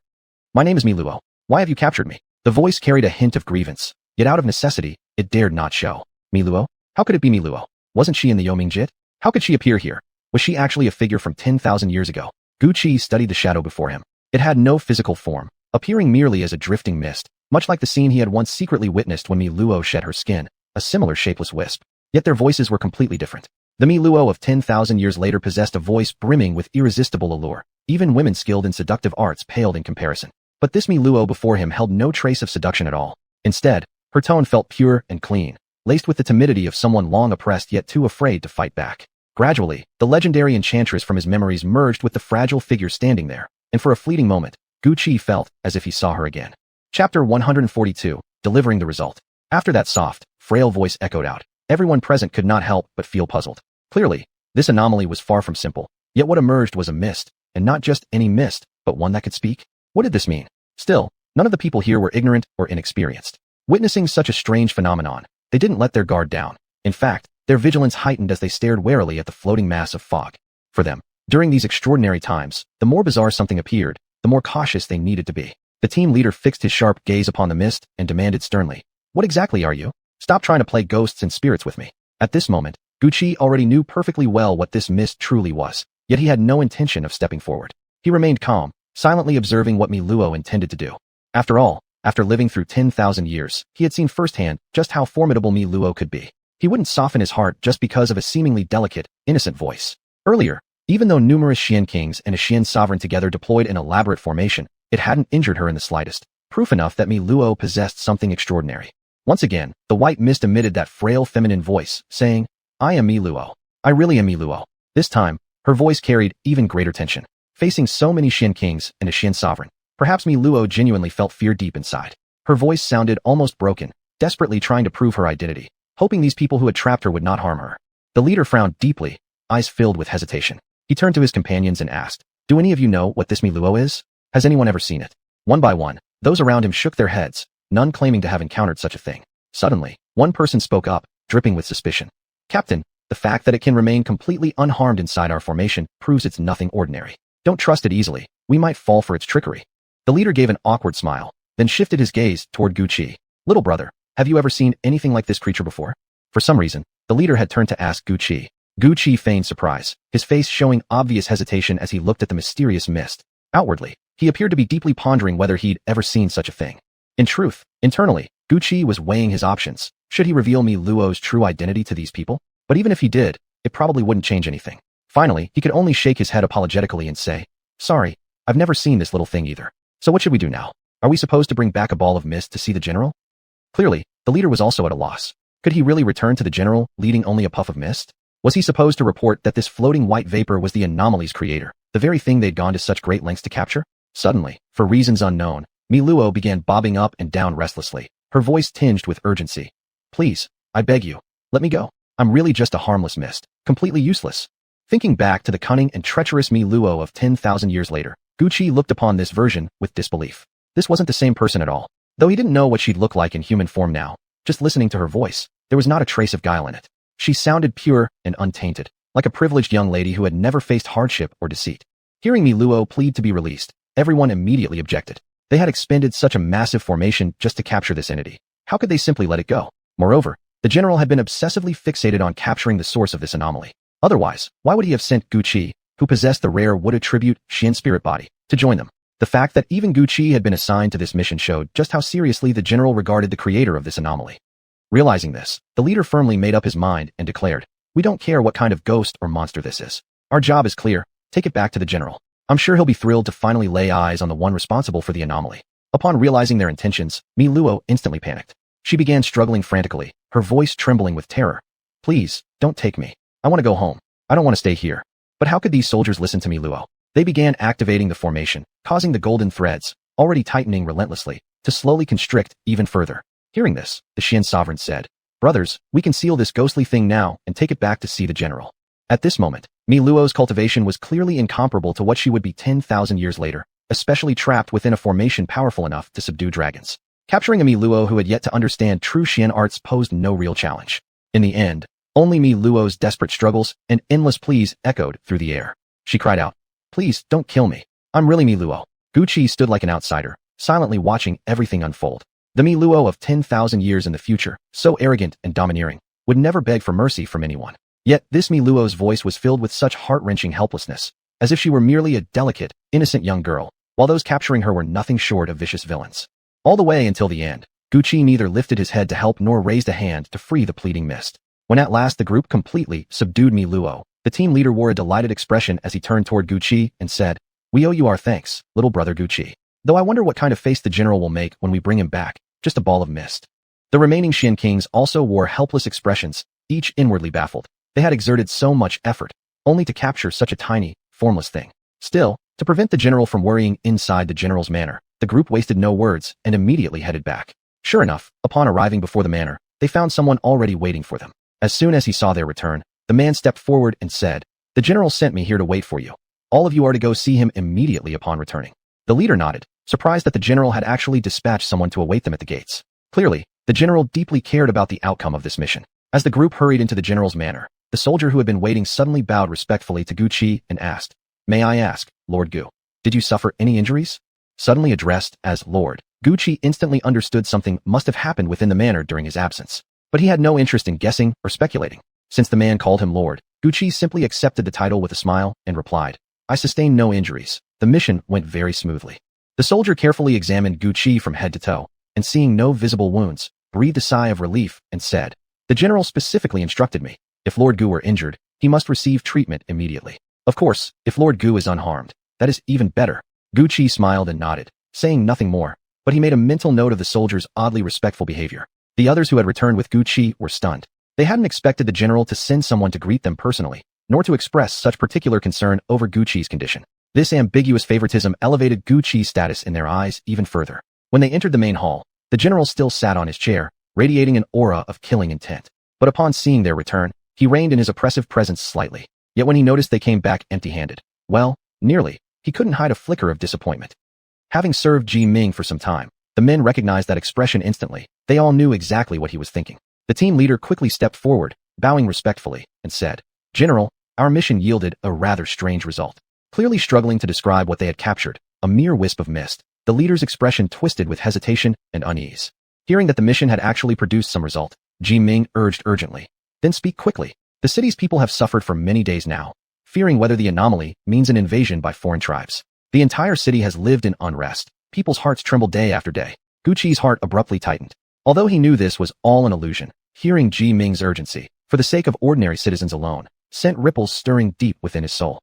My name is Miluo. Why have you captured me? The voice carried a hint of grievance, yet out of necessity, it dared not show. Miluo? How could it be Miluo? Wasn't she in the Yoming Jit? How could she appear here? Was she actually a figure from 10,000 years ago? Guqi studied the shadow before him. It had no physical form, appearing merely as a drifting mist, much like the scene he had once secretly witnessed when Miluo shed her skin, a similar shapeless wisp. Yet their voices were completely different. The Miluo of 10,000 years later possessed a voice brimming with irresistible allure. Even women skilled in seductive arts paled in comparison. But this Miluo before him held no trace of seduction at all. Instead, her tone felt pure and clean, laced with the timidity of someone long oppressed yet too afraid to fight back. Gradually, the legendary enchantress from his memories merged with the fragile figure standing there, and for a fleeting moment, Guqi felt as if he saw her again. Chapter 142, Delivering the Result. After that soft, frail voice echoed out, everyone present could not help but feel puzzled. Clearly, this anomaly was far from simple, yet what emerged was a mist, and not just any mist, but one that could speak. What did this mean? Still, none of the people here were ignorant or inexperienced. Witnessing such a strange phenomenon, they didn't let their guard down. In fact, their vigilance heightened as they stared warily at the floating mass of fog. For them, during these extraordinary times, the more bizarre something appeared, the more cautious they needed to be. The team leader fixed his sharp gaze upon the mist and demanded sternly, "What exactly are you? Stop trying to play ghosts and spirits with me." At this moment, Guqi already knew perfectly well what this mist truly was, yet he had no intention of stepping forward. He remained calm, silently observing what Miluo intended to do. After all, after living through 10,000 years, he had seen firsthand just how formidable Miluo could be. He wouldn't soften his heart just because of a seemingly delicate, innocent voice. Earlier, even though numerous Xian kings and a Xian sovereign together deployed an elaborate formation, it hadn't injured her in the slightest, proof enough that Miluo possessed something extraordinary. Once again, the white mist emitted that frail feminine voice, saying, I am Mi Luo. I really am Mi Luo. This time, her voice carried even greater tension. Facing so many Xin kings and a Xin sovereign, perhaps Mi Luo genuinely felt fear deep inside. Her voice sounded almost broken, desperately trying to prove her identity, hoping these people who had trapped her would not harm her. The leader frowned deeply, eyes filled with hesitation. He turned to his companions and asked, Do any of you know what this Mi Luo is? Has anyone ever seen it? One by one, those around him shook their heads, none claiming to have encountered such a thing. Suddenly, one person spoke up, dripping with suspicion. Captain, the fact that it can remain completely unharmed inside our formation proves it's nothing ordinary. Don't trust it easily, we might fall for its trickery. The leader gave an awkward smile, then shifted his gaze toward Gu Qi. Little brother, have you ever seen anything like this creature before? For some reason, the leader had turned to ask Gu Qi. Gu Qi feigned surprise, his face showing obvious hesitation as he looked at the mysterious mist. Outwardly, he appeared to be deeply pondering whether he'd ever seen such a thing. In truth, internally, Gu Qi was weighing his options. Should he reveal Mi Luo's true identity to these people? But even if he did, it probably wouldn't change anything. Finally, he could only shake his head apologetically and say, Sorry, I've never seen this little thing either. So what should we do now? Are we supposed to bring back a ball of mist to see the general? Clearly, the leader was also at a loss. Could he really return to the general, leading only a puff of mist? Was he supposed to report that this floating white vapor was the anomaly's creator, the very thing they'd gone to such great lengths to capture? Suddenly, for reasons unknown, Mi Luo began bobbing up and down restlessly, her voice tinged with urgency. Please, I beg you, let me go. I'm really just a harmless mist, completely useless. Thinking back to the cunning and treacherous Mi Luo of 10,000 years later, Gu Qi looked upon this version with disbelief. This wasn't the same person at all. Though he didn't know what she'd look like in human form now, just listening to her voice, there was not a trace of guile in it. She sounded pure and untainted, like a privileged young lady who had never faced hardship or deceit. Hearing Mi Luo plead to be released, everyone immediately objected. They had expended such a massive formation just to capture this entity. How could they simply let it go? Moreover, the general had been obsessively fixated on capturing the source of this anomaly. Otherwise, why would he have sent Gu Qi, who possessed the rare wood attribute Xian spirit body, to join them? The fact that even Gu Qi had been assigned to this mission showed just how seriously the general regarded the creator of this anomaly. Realizing this, the leader firmly made up his mind and declared, We don't care what kind of ghost or monster this is. Our job is clear, take it back to the general. I'm sure he'll be thrilled to finally lay eyes on the one responsible for the anomaly. Upon realizing their intentions, Mi Luo instantly panicked. She began struggling frantically, her voice trembling with terror. Please, don't take me. I want to go home. I don't want to stay here. But how could these soldiers listen to Mi Luo? They began activating the formation, causing the golden threads, already tightening relentlessly, to slowly constrict even further. Hearing this, the Xian sovereign said, Brothers, we can seal this ghostly thing now and take it back to see the general. At this moment, Mi Luo's cultivation was clearly incomparable to what she would be 10,000 years later, especially trapped within a formation powerful enough to subdue dragons. Capturing a Mi Luo who had yet to understand true Xian arts posed no real challenge. In the end, only Mi Luo's desperate struggles and endless pleas echoed through the air. She cried out, Please, don't kill me. I'm really Mi Luo. Gu Qi stood like an outsider, silently watching everything unfold. The Mi Luo of 10,000 years in the future, so arrogant and domineering, would never beg for mercy from anyone. Yet this Mi Luo's voice was filled with such heart-wrenching helplessness, as if she were merely a delicate, innocent young girl, while those capturing her were nothing short of vicious villains. All the way until the end, Gu Qi neither lifted his head to help nor raised a hand to free the pleading mist. When at last the group completely subdued Mi Luo, the team leader wore a delighted expression as he turned toward Gu Qi and said, We owe you our thanks, little brother Gu Qi. Though I wonder what kind of face the general will make when we bring him back, just a ball of mist. The remaining Xian kings also wore helpless expressions, each inwardly baffled. They had exerted so much effort, only to capture such a tiny, formless thing. Still, to prevent the general from worrying inside the general's manor, the group wasted no words and immediately headed back. Sure enough, upon arriving before the manor, they found someone already waiting for them. As soon as he saw their return, the man stepped forward and said, The general sent me here to wait for you. All of you are to go see him immediately upon returning. The leader nodded, surprised that the general had actually dispatched someone to await them at the gates. Clearly, the general deeply cared about the outcome of this mission. As the group hurried into the general's manor, the soldier who had been waiting suddenly bowed respectfully to Gu Qi and asked, May I ask, Lord Gu, did you suffer any injuries? Suddenly addressed as Lord, Gu Qi instantly understood something must have happened within the manor during his absence. But he had no interest in guessing or speculating. Since the man called him Lord, Gu Qi simply accepted the title with a smile and replied, I sustained no injuries. The mission went very smoothly. The soldier carefully examined Gu Qi from head to toe, and seeing no visible wounds, breathed a sigh of relief and said, The general specifically instructed me, if Lord Gu were injured, he must receive treatment immediately. Of course, if Lord Gu is unharmed, that is even better. Gu Qi smiled and nodded, saying nothing more, but he made a mental note of the soldier's oddly respectful behavior. The others who had returned with Gu Qi were stunned. They hadn't expected the general to send someone to greet them personally, nor to express such particular concern over Gu Qi's condition. This ambiguous favoritism elevated Gu Qi's status in their eyes even further. When they entered the main hall, the general still sat on his chair, radiating an aura of killing intent. But upon seeing their return, he reined in his oppressive presence slightly. Yet when he noticed they came back empty-handed, well, nearly, he couldn't hide a flicker of disappointment. Having served Ji Ming for some time, the men recognized that expression instantly. They all knew exactly what he was thinking. The team leader quickly stepped forward, bowing respectfully, and said, "General, our mission yielded a rather strange result." Clearly struggling to describe what they had captured, a mere wisp of mist, the leader's expression twisted with hesitation and unease. Hearing that the mission had actually produced some result, Ji Ming urged urgently, "Then speak quickly. The city's people have suffered for many days now, fearing whether the anomaly means an invasion by foreign tribes. The entire city has lived in unrest. People's hearts trembled day after day." Gu Qi's heart abruptly tightened. Although he knew this was all an illusion, hearing Ji Ming's urgency, for the sake of ordinary citizens alone, sent ripples stirring deep within his soul.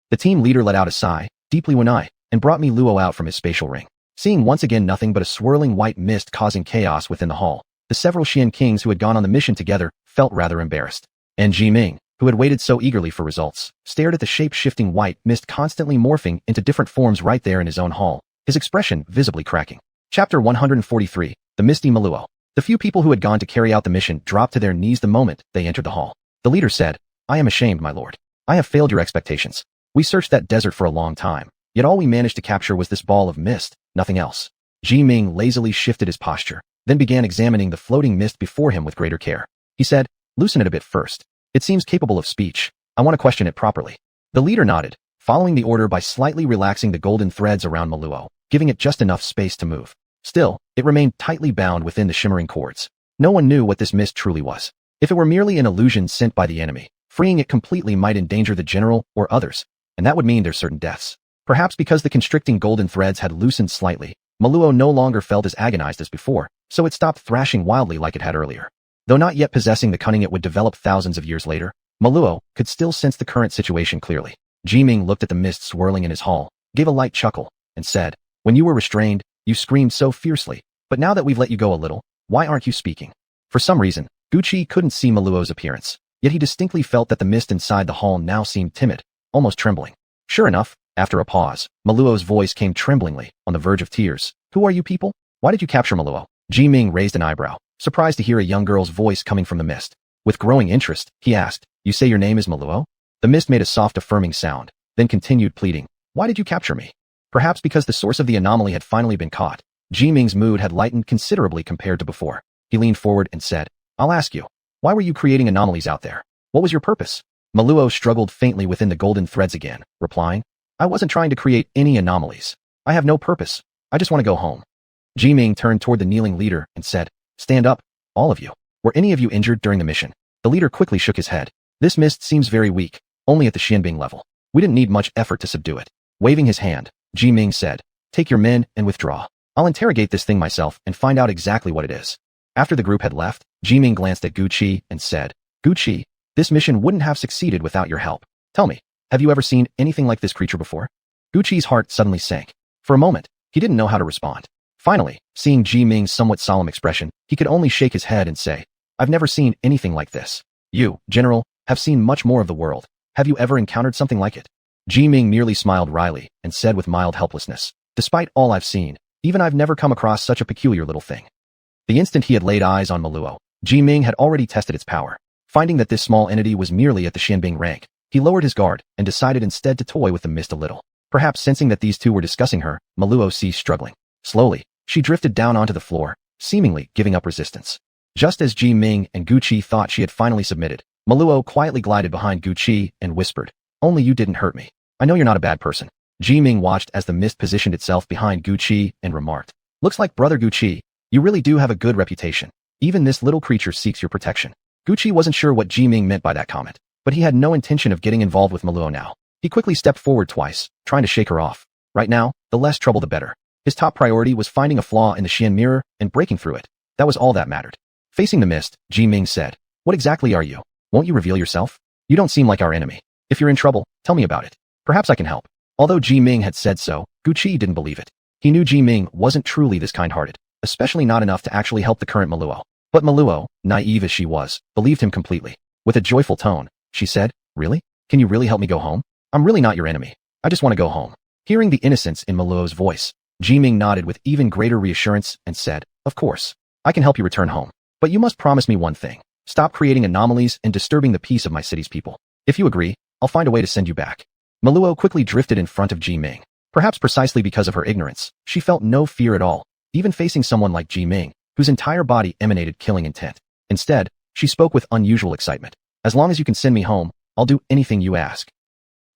The team leader let out a sigh, deeply Wenai, and brought Mi Luo out from his spatial ring. Seeing once again nothing but a swirling white mist causing chaos within the hall, the several Xian kings who had gone on the mission together felt rather embarrassed. And Ji Ming, who had waited so eagerly for results, stared at the shape-shifting white mist constantly morphing into different forms right there in his own hall, his expression visibly cracking. Chapter 143, The Misty Maluo. The few people who had gone to carry out the mission dropped to their knees the moment they entered the hall. The leader said, "I am ashamed, my lord. I have failed your expectations. We searched that desert for a long time, yet all we managed to capture was this ball of mist, nothing else." Ji Ming lazily shifted his posture, then began examining the floating mist before him with greater care. He said, "Loosen it a bit first. It seems capable of speech. I want to question it properly." The leader nodded, following the order by slightly relaxing the golden threads around Maluo, giving it just enough space to move. Still, it remained tightly bound within the shimmering cords. No one knew what this mist truly was. If it were merely an illusion sent by the enemy, freeing it completely might endanger the general or others, and that would mean their certain deaths. Perhaps because the constricting golden threads had loosened slightly, Maluo no longer felt as agonized as before, so it stopped thrashing wildly like it had earlier. Though not yet possessing the cunning it would develop thousands of years later, Maluo could still sense the current situation clearly. Ji Ming looked at the mist swirling in his hall, gave a light chuckle, and said, "When you were restrained, you screamed so fiercely, but now that we've let you go a little, why aren't you speaking?" For some reason, Gu Qi couldn't see Maluo's appearance, yet he distinctly felt that the mist inside the hall now seemed timid, almost trembling. Sure enough, after a pause, Maluo's voice came tremblingly, on the verge of tears. "Who are you people? Why did you capture Maluo?" Ji Ming raised an eyebrow, surprised to hear a young girl's voice coming from the mist. With growing interest, he asked, "You say your name is Maluo?" The mist made a soft affirming sound, then continued pleading, "Why did you capture me?" Perhaps because the source of the anomaly had finally been caught, Ji Ming's mood had lightened considerably compared to before. He leaned forward and said, "I'll ask you, why were you creating anomalies out there? What was your purpose?" Maluo struggled faintly within the golden threads again, replying, "I wasn't trying to create any anomalies. I have no purpose. I just want to go home." Ji Ming turned toward the kneeling leader and said, "Stand up, all of you. Were any of you injured during the mission?" The leader quickly shook his head. "This mist seems very weak, only at the Xianbing level. We didn't need much effort to subdue it." Waving his hand, Ji Ming said, "Take your men and withdraw. I'll interrogate this thing myself and find out exactly what it is." After the group had left, Ji Ming glanced at Gu Qi and said, "Gu Qi, this mission wouldn't have succeeded without your help. Tell me, have you ever seen anything like this creature before?" Gu Qi's heart suddenly sank. For a moment, he didn't know how to respond. Finally, seeing Ji Ming's somewhat solemn expression, he could only shake his head and say, "I've never seen anything like this. You, General, have seen much more of the world. Have you ever encountered something like it?" Ji Ming merely smiled wryly and said with mild helplessness, "Despite all I've seen, even I've never come across such a peculiar little thing." The instant he had laid eyes on Maluo, Ji Ming had already tested its power. Finding that this small entity was merely at the Xianbing rank, he lowered his guard and decided instead to toy with the mist a little. Perhaps sensing that these two were discussing her, Maluo ceased struggling. Slowly, she drifted down onto the floor, seemingly giving up resistance. Just as Ji Ming and Gu Qi thought she had finally submitted, Maluo quietly glided behind Gu Qi and whispered, "Only you didn't hurt me. I know you're not a bad person." Ji Ming watched as the mist positioned itself behind Gu Qi and remarked, "Looks like Brother Gu Qi, you really do have a good reputation. Even this little creature seeks your protection." Gu Qi wasn't sure what Ji Ming meant by that comment, but he had no intention of getting involved with Maluo now. He quickly stepped forward twice, trying to shake her off. Right now, the less trouble the better. His top priority was finding a flaw in the Xian mirror and breaking through it. That was all that mattered. Facing the mist, Ji Ming said, "What exactly are you? Won't you reveal yourself? You don't seem like our enemy. If you're in trouble, tell me about it. Perhaps I can help." Although Ji Ming had said so, Gu Qi didn't believe it. He knew Ji Ming wasn't truly this kind-hearted, especially not enough to actually help the current Maluo. But Meluo, naive as she was, believed him completely. With a joyful tone, she said, "Really? Can you really help me go home? I'm really not your enemy. I just want to go home." Hearing the innocence in Meluo's voice, Jiming nodded with even greater reassurance and said, "Of course. I can help you return home. But you must promise me one thing. Stop creating anomalies and disturbing the peace of my city's people. If you agree, I'll find a way to send you back." Meluo quickly drifted in front of Jiming. Perhaps precisely because of her ignorance, she felt no fear at all, even facing someone like Jiming, whose entire body emanated killing intent. Instead, she spoke with unusual excitement. "As long as you can send me home, I'll do anything you ask."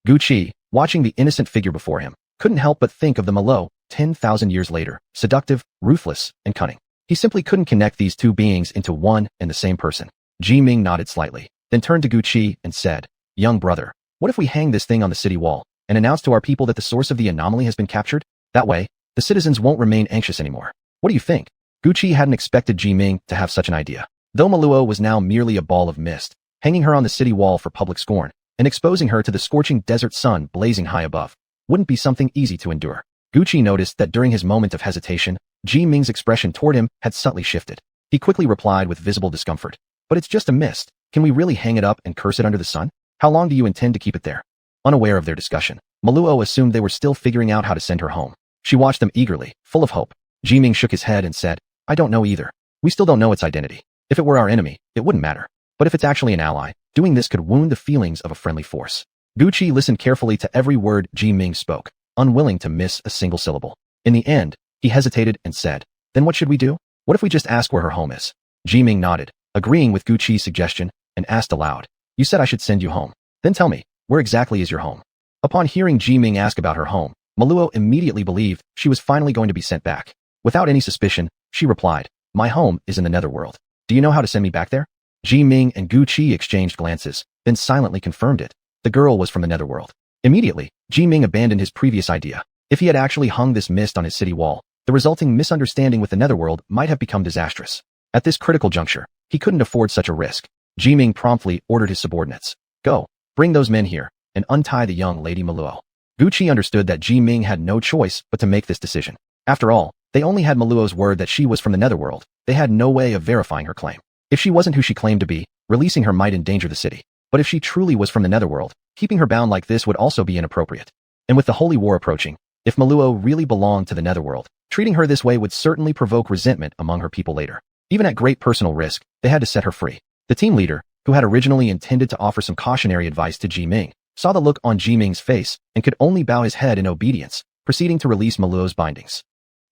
Gu Qi, watching the innocent figure before him, couldn't help but think of the Meluo, 10,000 years later, seductive, ruthless, and cunning. He simply couldn't connect these two beings into one and the same person. Jiming nodded slightly, then turned to Gu Qi and said, "Young brother, what if we hang this thing on the city wall and announce to our people that the source of the anomaly has been captured? That way, the citizens won't remain anxious anymore. What do you think?" Gu Qi hadn't expected Jiming to have such an idea. Though Meluo was now merely a ball of mist, hanging her on the city wall for public scorn and exposing her to the scorching desert sun blazing high above wouldn't be something easy to endure. Gu Qi noticed that during his moment of hesitation, Jiming's expression toward him had subtly shifted. He quickly replied with visible discomfort, "But it's just a mist. Can we really hang it up and curse it under the sun? How long do you intend to keep it there?" Unaware of their discussion, Meluo assumed they were still figuring out how to send her home. She watched them eagerly, full of hope. Jiming shook his head and said, "I don't know either. We still don't know its identity. If it were our enemy, it wouldn't matter. But if it's actually an ally, doing this could wound the feelings of a friendly force." Gu Qi listened carefully to every word Jiming spoke, unwilling to miss a single syllable. In the end, he hesitated and said, "Then what should we do? What if we just ask where her home is?" Jiming nodded, agreeing with Gu Qi's suggestion, and asked aloud, "You said I should send you home. Then tell me, where exactly is your home?" Upon hearing Jiming ask about her home, Meluo immediately believed she was finally going to be sent back. Without any suspicion, she replied, "My home is in the netherworld. Do you know how to send me back there?" Jiming and Gu Qi exchanged glances, then silently confirmed it. The girl was from the netherworld. Immediately, Jiming abandoned his previous idea. If he had actually hung this mist on his city wall, the resulting misunderstanding with the netherworld might have become disastrous. At this critical juncture, he couldn't afford such a risk. Jiming promptly ordered his subordinates, "Go, bring those men here, and untie the young lady Meluo." Gu Qi understood that Jiming had no choice but to make this decision. After all, they only had Meluo's word that she was from the netherworld. They had no way of verifying her claim. If she wasn't who she claimed to be, releasing her might endanger the city. But if she truly was from the netherworld, keeping her bound like this would also be inappropriate. And with the Holy War approaching, if Meluo really belonged to the netherworld, treating her this way would certainly provoke resentment among her people later. Even at great personal risk, they had to set her free. The team leader, who had originally intended to offer some cautionary advice to Jiming, saw the look on Jiming's face and could only bow his head in obedience, proceeding to release Meluo's bindings.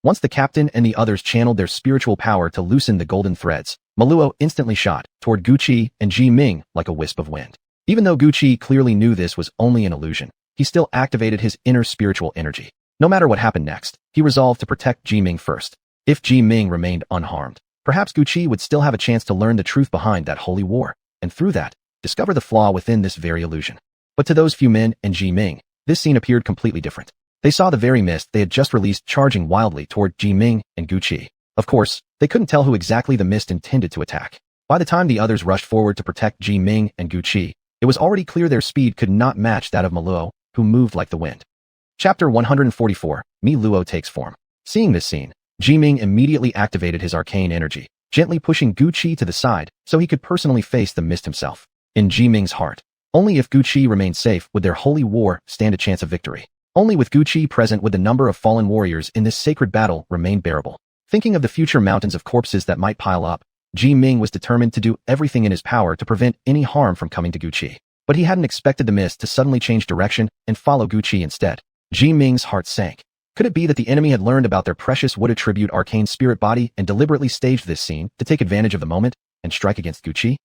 Once the captain and the others channeled their spiritual power to loosen the golden threads, Meluo instantly shot toward Gu Qi and Jiming like a wisp of wind. Even though Gu Qi clearly knew this was only an illusion, he still activated his inner spiritual energy. No matter what happened next, he resolved to protect Jiming first. If Jiming remained unharmed, perhaps Gu Qi would still have a chance to learn the truth behind that holy war, and through that, discover the flaw within this very illusion. But to those few men and Jiming, this scene appeared completely different. They saw the very mist they had just released charging wildly toward Jiming and Gu Qi. Of course, they couldn't tell who exactly the mist intended to attack. By the time the others rushed forward to protect Jiming and Gu Qi, it was already clear their speed could not match that of Meluo, who moved like the wind. Chapter 144, Meluo takes form. Seeing this scene, Jiming immediately activated his arcane energy, gently pushing Gu Qi to the side so he could personally face the mist himself. In Jiming's heart, only if Gu Qi remained safe would their holy war stand a chance of victory. Only with Gu Qi present would the number of fallen warriors in this sacred battle remain bearable. Thinking of the future mountains of corpses that might pile up, Jiming was determined to do everything in his power to prevent any harm from coming to Gu Qi. But he hadn't expected the mist to suddenly change direction and follow Gu Qi instead. Jiming's heart sank. Could it be that the enemy had learned about their precious wood attribute arcane spirit body and deliberately staged this scene to take advantage of the moment and strike against Gu Qi?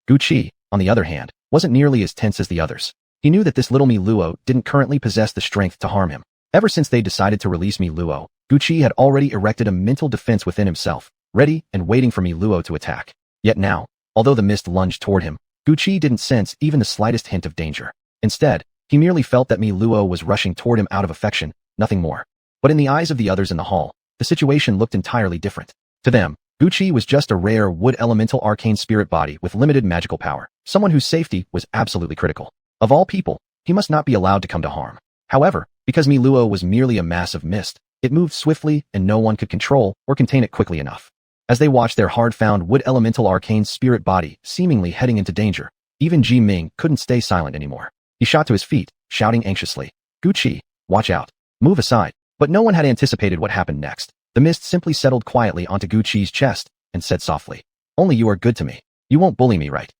Gu Qi, on the other hand, wasn't nearly as tense as the others. He knew that this little Meluo didn't currently possess the strength to harm him. Ever since they decided to release Meluo, Gu Qi had already erected a mental defense within himself, ready and waiting for Meluo to attack. Yet now, although the mist lunged toward him, Gu Qi didn't sense even the slightest hint of danger. Instead, he merely felt that Meluo was rushing toward him out of affection, nothing more. But in the eyes of the others in the hall, the situation looked entirely different. To them, Gu Qi was just a rare wood elemental arcane spirit body with limited magical power, someone whose safety was absolutely critical. Of all people, he must not be allowed to come to harm. However, because Meluo was merely a mass of mist, it moved swiftly and no one could control or contain it quickly enough. As they watched their hard-found wood elemental arcane spirit body seemingly heading into danger, even Ji Ming couldn't stay silent anymore. He shot to his feet, shouting anxiously, "Guqi, watch out. Move aside." But no one had anticipated what happened next. The mist simply settled quietly onto Guqi's chest and said softly, "Only you are good to me. You won't bully me, right?"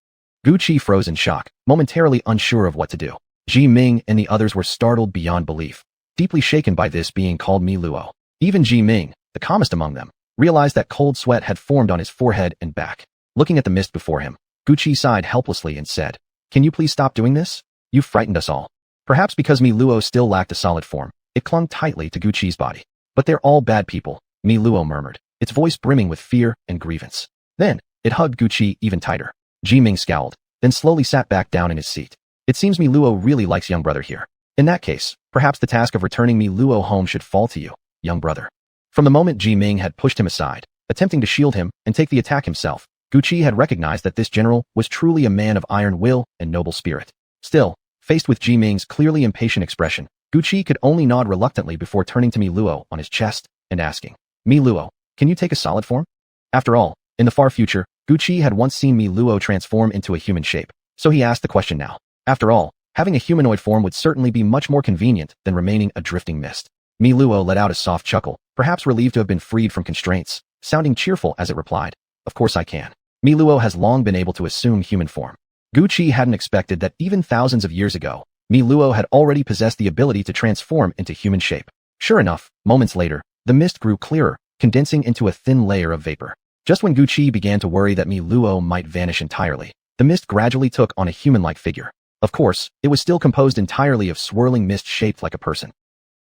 Guqi froze in shock, momentarily unsure of what to do. Ji Ming and the others were startled beyond belief, deeply shaken by this being called Mi Luo. Even Ji Ming, the calmest among them, realized that cold sweat had formed on his forehead and back. Looking at the mist before him, Guqi sighed helplessly and said, "Can you please stop doing this? You've frightened us all." Perhaps because Mi Luo still lacked a solid form, it clung tightly to Guqi's body. "But they're all bad people," Mi Luo murmured, its voice brimming with fear and grievance. Then, it hugged Guqi even tighter. Ji Ming scowled, then slowly sat back down in his seat. It seems Mi Luo really likes young brother here. In that case, perhaps the task of returning Mi Luo home should fall to you, young brother. From the moment Ji Ming had pushed him aside, attempting to shield him and take the attack himself, Guqi had recognized that this general was truly a man of iron will and noble spirit. Still, faced with Ji Ming's clearly impatient expression, Guqi could only nod reluctantly before turning to Mi Luo on his chest and asking, "Mi Luo, can you take a solid form?" After all, in the far future, Guqi had once seen Mi Luo transform into a human shape, so he asked the question now. After all, having a humanoid form would certainly be much more convenient than remaining a drifting mist. Mi Luo let out a soft chuckle, perhaps relieved to have been freed from constraints, sounding cheerful as it replied, "Of course I can." Mi Luo has long been able to assume human form. Guqi hadn't expected that even thousands of years ago, Mi Luo had already possessed the ability to transform into human shape. Sure enough, moments later, the mist grew clearer, condensing into a thin layer of vapor. Just when Guqi began to worry that Mi Luo might vanish entirely, the mist gradually took on a human-like figure. Of course, it was still composed entirely of swirling mist shaped like a person.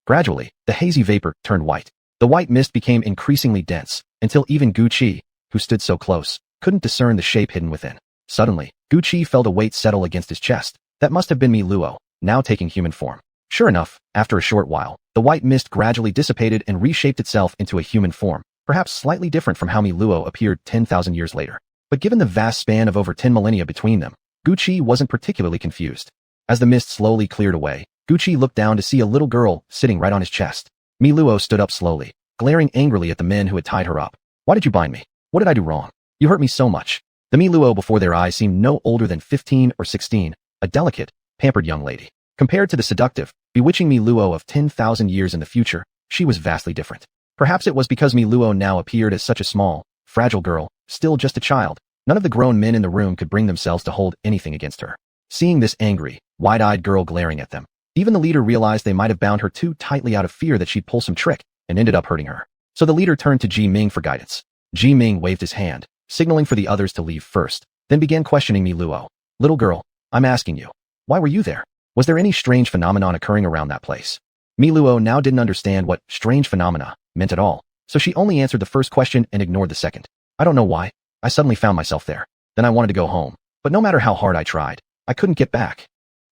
Gradually, the hazy vapor turned white. The white mist became increasingly dense, until even Guqi, who stood so close, couldn't discern the shape hidden within. Suddenly, Guqi felt a weight settle against his chest. That must have been Mi Luo, now taking human form. Sure enough, after a short while, the white mist gradually dissipated and reshaped itself into a human form, perhaps slightly different from how Mi Luo appeared 10,000 years later. But given the vast span of over 10 millennia between them, Guqi wasn't particularly confused. As the mist slowly cleared away, Guqi looked down to see a little girl sitting right on his chest. Mi Luo stood up slowly, glaring angrily at the men who had tied her up. "Why did you bind me? What did I do wrong? You hurt me so much." The Mi Luo before their eyes seemed no older than 15 or 16, a delicate, pampered young lady. Compared to the seductive, bewitching Mi Luo of 10,000 years in the future, she was vastly different. Perhaps it was because Mi Luo now appeared as such a small, fragile girl, still just a child. None of the grown men in the room could bring themselves to hold anything against her. Seeing this angry, wide-eyed girl glaring at them, even the leader realized they might have bound her too tightly out of fear that she'd pull some trick and ended up hurting her. So the leader turned to Ji Ming for guidance. Ji Ming waved his hand, signaling for the others to leave first, then began questioning Mi Luo. "Little girl, I'm asking you, why were you there? Was there any strange phenomenon occurring around that place?" Mi Luo now didn't understand what strange phenomena meant at all, so she only answered the first question and ignored the second. "I don't know why. I suddenly found myself there. Then I wanted to go home. But no matter how hard I tried, I couldn't get back."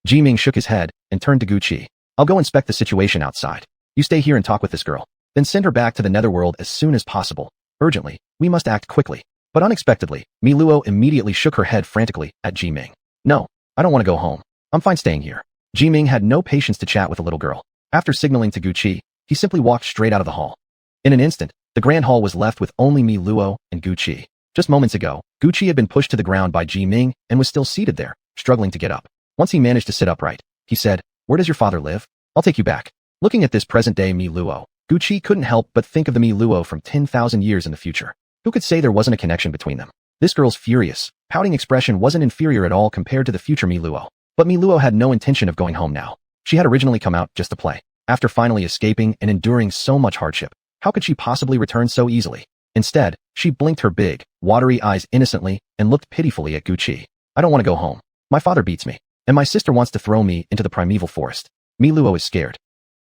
Ji Ming shook his head and turned to Guqi. "I'll go inspect the situation outside. You stay here and talk with this girl. Then send her back to the netherworld as soon as possible. Urgently, we must act quickly." But unexpectedly, Mi Luo immediately shook her head frantically at Ji Ming. "No, I don't want to go home. I'm fine staying here." Ji Ming had no patience to chat with the little girl. After signaling to Guqi, he simply walked straight out of the hall. In an instant, the grand hall was left with only Mi Luo and Guqi. Just moments ago, Guqi had been pushed to the ground by Ji Ming and was still seated there, struggling to get up. Once he managed to sit upright, he said, "Where does your father live? I'll take you back." Looking at this present-day Mi Luo, Guqi couldn't help but think of the Mi Luo from 10,000 years in the future. Who could say there wasn't a connection between them? This girl's furious, pouting expression wasn't inferior at all compared to the future Mi Luo. But Mi Luo had no intention of going home now. She had originally come out just to play. After finally escaping and enduring so much hardship, how could she possibly return so easily? Instead, she blinked her big, watery eyes innocently and looked pitifully at Guqi. "I don't want to go home. My father beats me, and my sister wants to throw me into the primeval forest. Mi Luo is scared."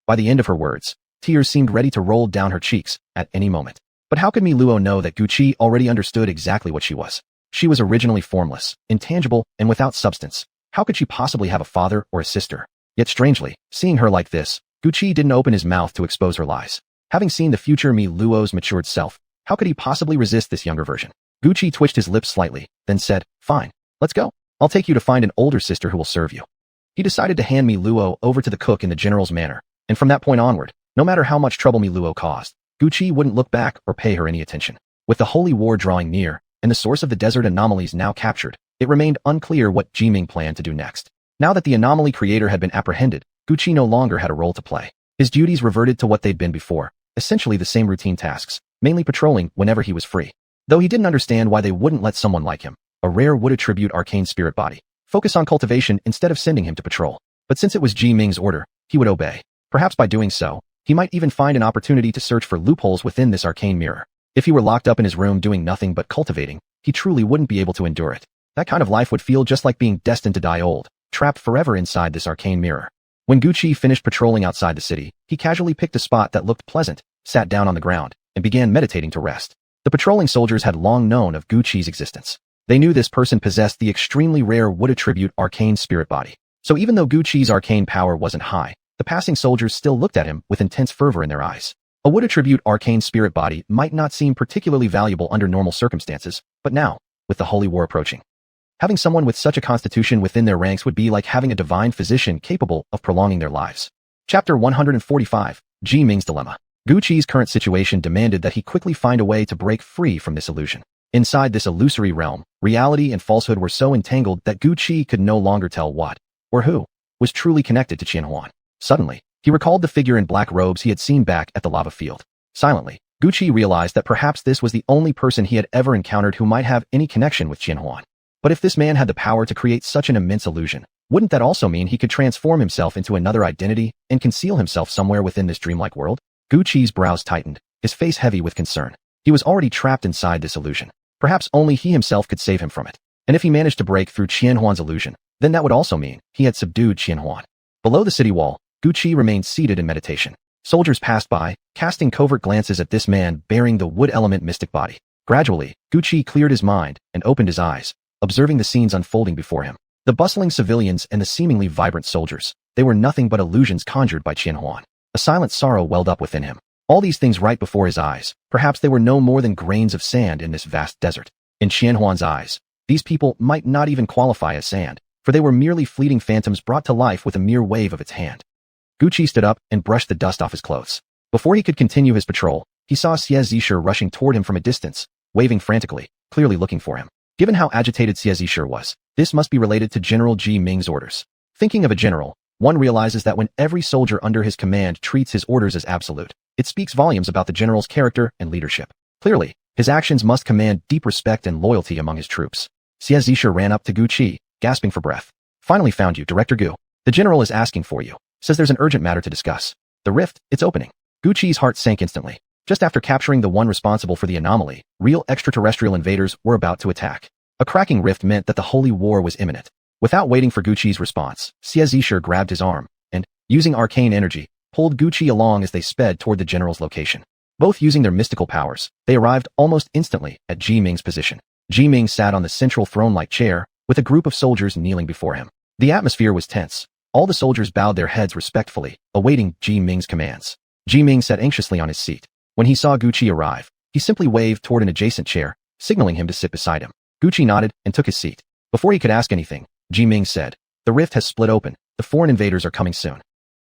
By the end of her words, tears seemed ready to roll down her cheeks at any moment. But how could Mi Luo know that Guqi already understood exactly what she was? She was originally formless, intangible, and without substance. How could she possibly have a father or a sister? Yet strangely, seeing her like this, Guqi didn't open his mouth to expose her lies. Having seen the future Mi Luo's matured self, how could he possibly resist this younger version? Guqi twitched his lips slightly, then said, "Fine, let's go. I'll take you to find an older sister who will serve you." He decided to hand Mi Luo over to the cook in the general's manner, and from that point onward, no matter how much trouble Mi Luo caused, Guqi wouldn't look back or pay her any attention. With the Holy War drawing near, and the source of the desert anomalies now captured, it remained unclear what Jiming planned to do next. Now that the anomaly creator had been apprehended, Gucci no longer had a role to play. His duties reverted to what they'd been before, essentially the same routine tasks, mainly patrolling whenever he was free. Though he didn't understand why they wouldn't let someone like him, a rare wood attribute arcane spirit body, focus on cultivation instead of sending him to patrol. But since it was Jiming's order, he would obey. Perhaps by doing so, he might even find an opportunity to search for loopholes within this arcane mirror. If he were locked up in his room doing nothing but cultivating, he truly wouldn't be able to endure it. That kind of life would feel just like being destined to die old, trapped forever inside this arcane mirror. When Gucci finished patrolling outside the city, he casually picked a spot that looked pleasant, sat down on the ground, and began meditating to rest. The patrolling soldiers had long known of Gucci's existence. They knew this person possessed the extremely rare wood attribute arcane spirit body. So even though Gucci's arcane power wasn't high, the passing soldiers still looked at him with intense fervor in their eyes. A wood attribute arcane spirit body might not seem particularly valuable under normal circumstances, but now, with the Holy War approaching, having someone with such a constitution within their ranks would be like having a divine physician capable of prolonging their lives. Chapter 145, Jiming's Dilemma. Gucci's current situation demanded that he quickly find a way to break free from this illusion. Inside this illusory realm, reality and falsehood were so entangled that Gucci could no longer tell what, or who, was truly connected to Qianhuan. Suddenly, he recalled the figure in black robes he had seen back at the lava field. Silently, Gucci realized that perhaps this was the only person he had ever encountered who might have any connection with Qianhuan. But if this man had the power to create such an immense illusion, wouldn't that also mean he could transform himself into another identity and conceal himself somewhere within this dreamlike world? Gucci's brows tightened, his face heavy with concern. He was already trapped inside this illusion. Perhaps only he himself could save him from it. And if he managed to break through Qianhuan's illusion, then that would also mean he had subdued Qianhuan. Below the city wall, Gucci remained seated in meditation. Soldiers passed by, casting covert glances at this man bearing the wood element mystic body. Gradually, Gucci cleared his mind and opened his eyes, observing the scenes unfolding before him. The bustling civilians and the seemingly vibrant soldiers, they were nothing but illusions conjured by Qianhuan. A silent sorrow welled up within him. All these things right before his eyes, perhaps they were no more than grains of sand in this vast desert. In Qianhuan's eyes, these people might not even qualify as sand, for they were merely fleeting phantoms brought to life with a mere wave of its hand. Gucci stood up and brushed the dust off his clothes. Before he could continue his patrol, he saw Xie Zisher rushing toward him from a distance, waving frantically, clearly looking for him. Given how agitated Xie Zisher was, this must be related to General Jiming's orders. Thinking of a general, one realizes that when every soldier under his command treats his orders as absolute, it speaks volumes about the general's character and leadership. Clearly, his actions must command deep respect and loyalty among his troops. Xie Zisher ran up to Gucci, gasping for breath. Finally found you, Director Gu. The general is asking for you. Says there's an urgent matter to discuss. The rift, it's opening. Gucci's heart sank instantly. Just after capturing the one responsible for the anomaly, real extraterrestrial invaders were about to attack. A cracking rift meant that the Holy War was imminent. Without waiting for Gucci's response, Xie Zisher grabbed his arm, and, using arcane energy, pulled Gucci along as they sped toward the general's location. Both using their mystical powers, they arrived almost instantly at Jiming's position. Jiming sat on the central throne-like chair, with a group of soldiers kneeling before him. The atmosphere was tense. All the soldiers bowed their heads respectfully, awaiting Jiming's commands. Jiming sat anxiously on his seat. When he saw Gucci arrive, he simply waved toward an adjacent chair, signaling him to sit beside him. Gucci nodded and took his seat. Before he could ask anything, Jiming said, "The rift has split open. The foreign invaders are coming soon."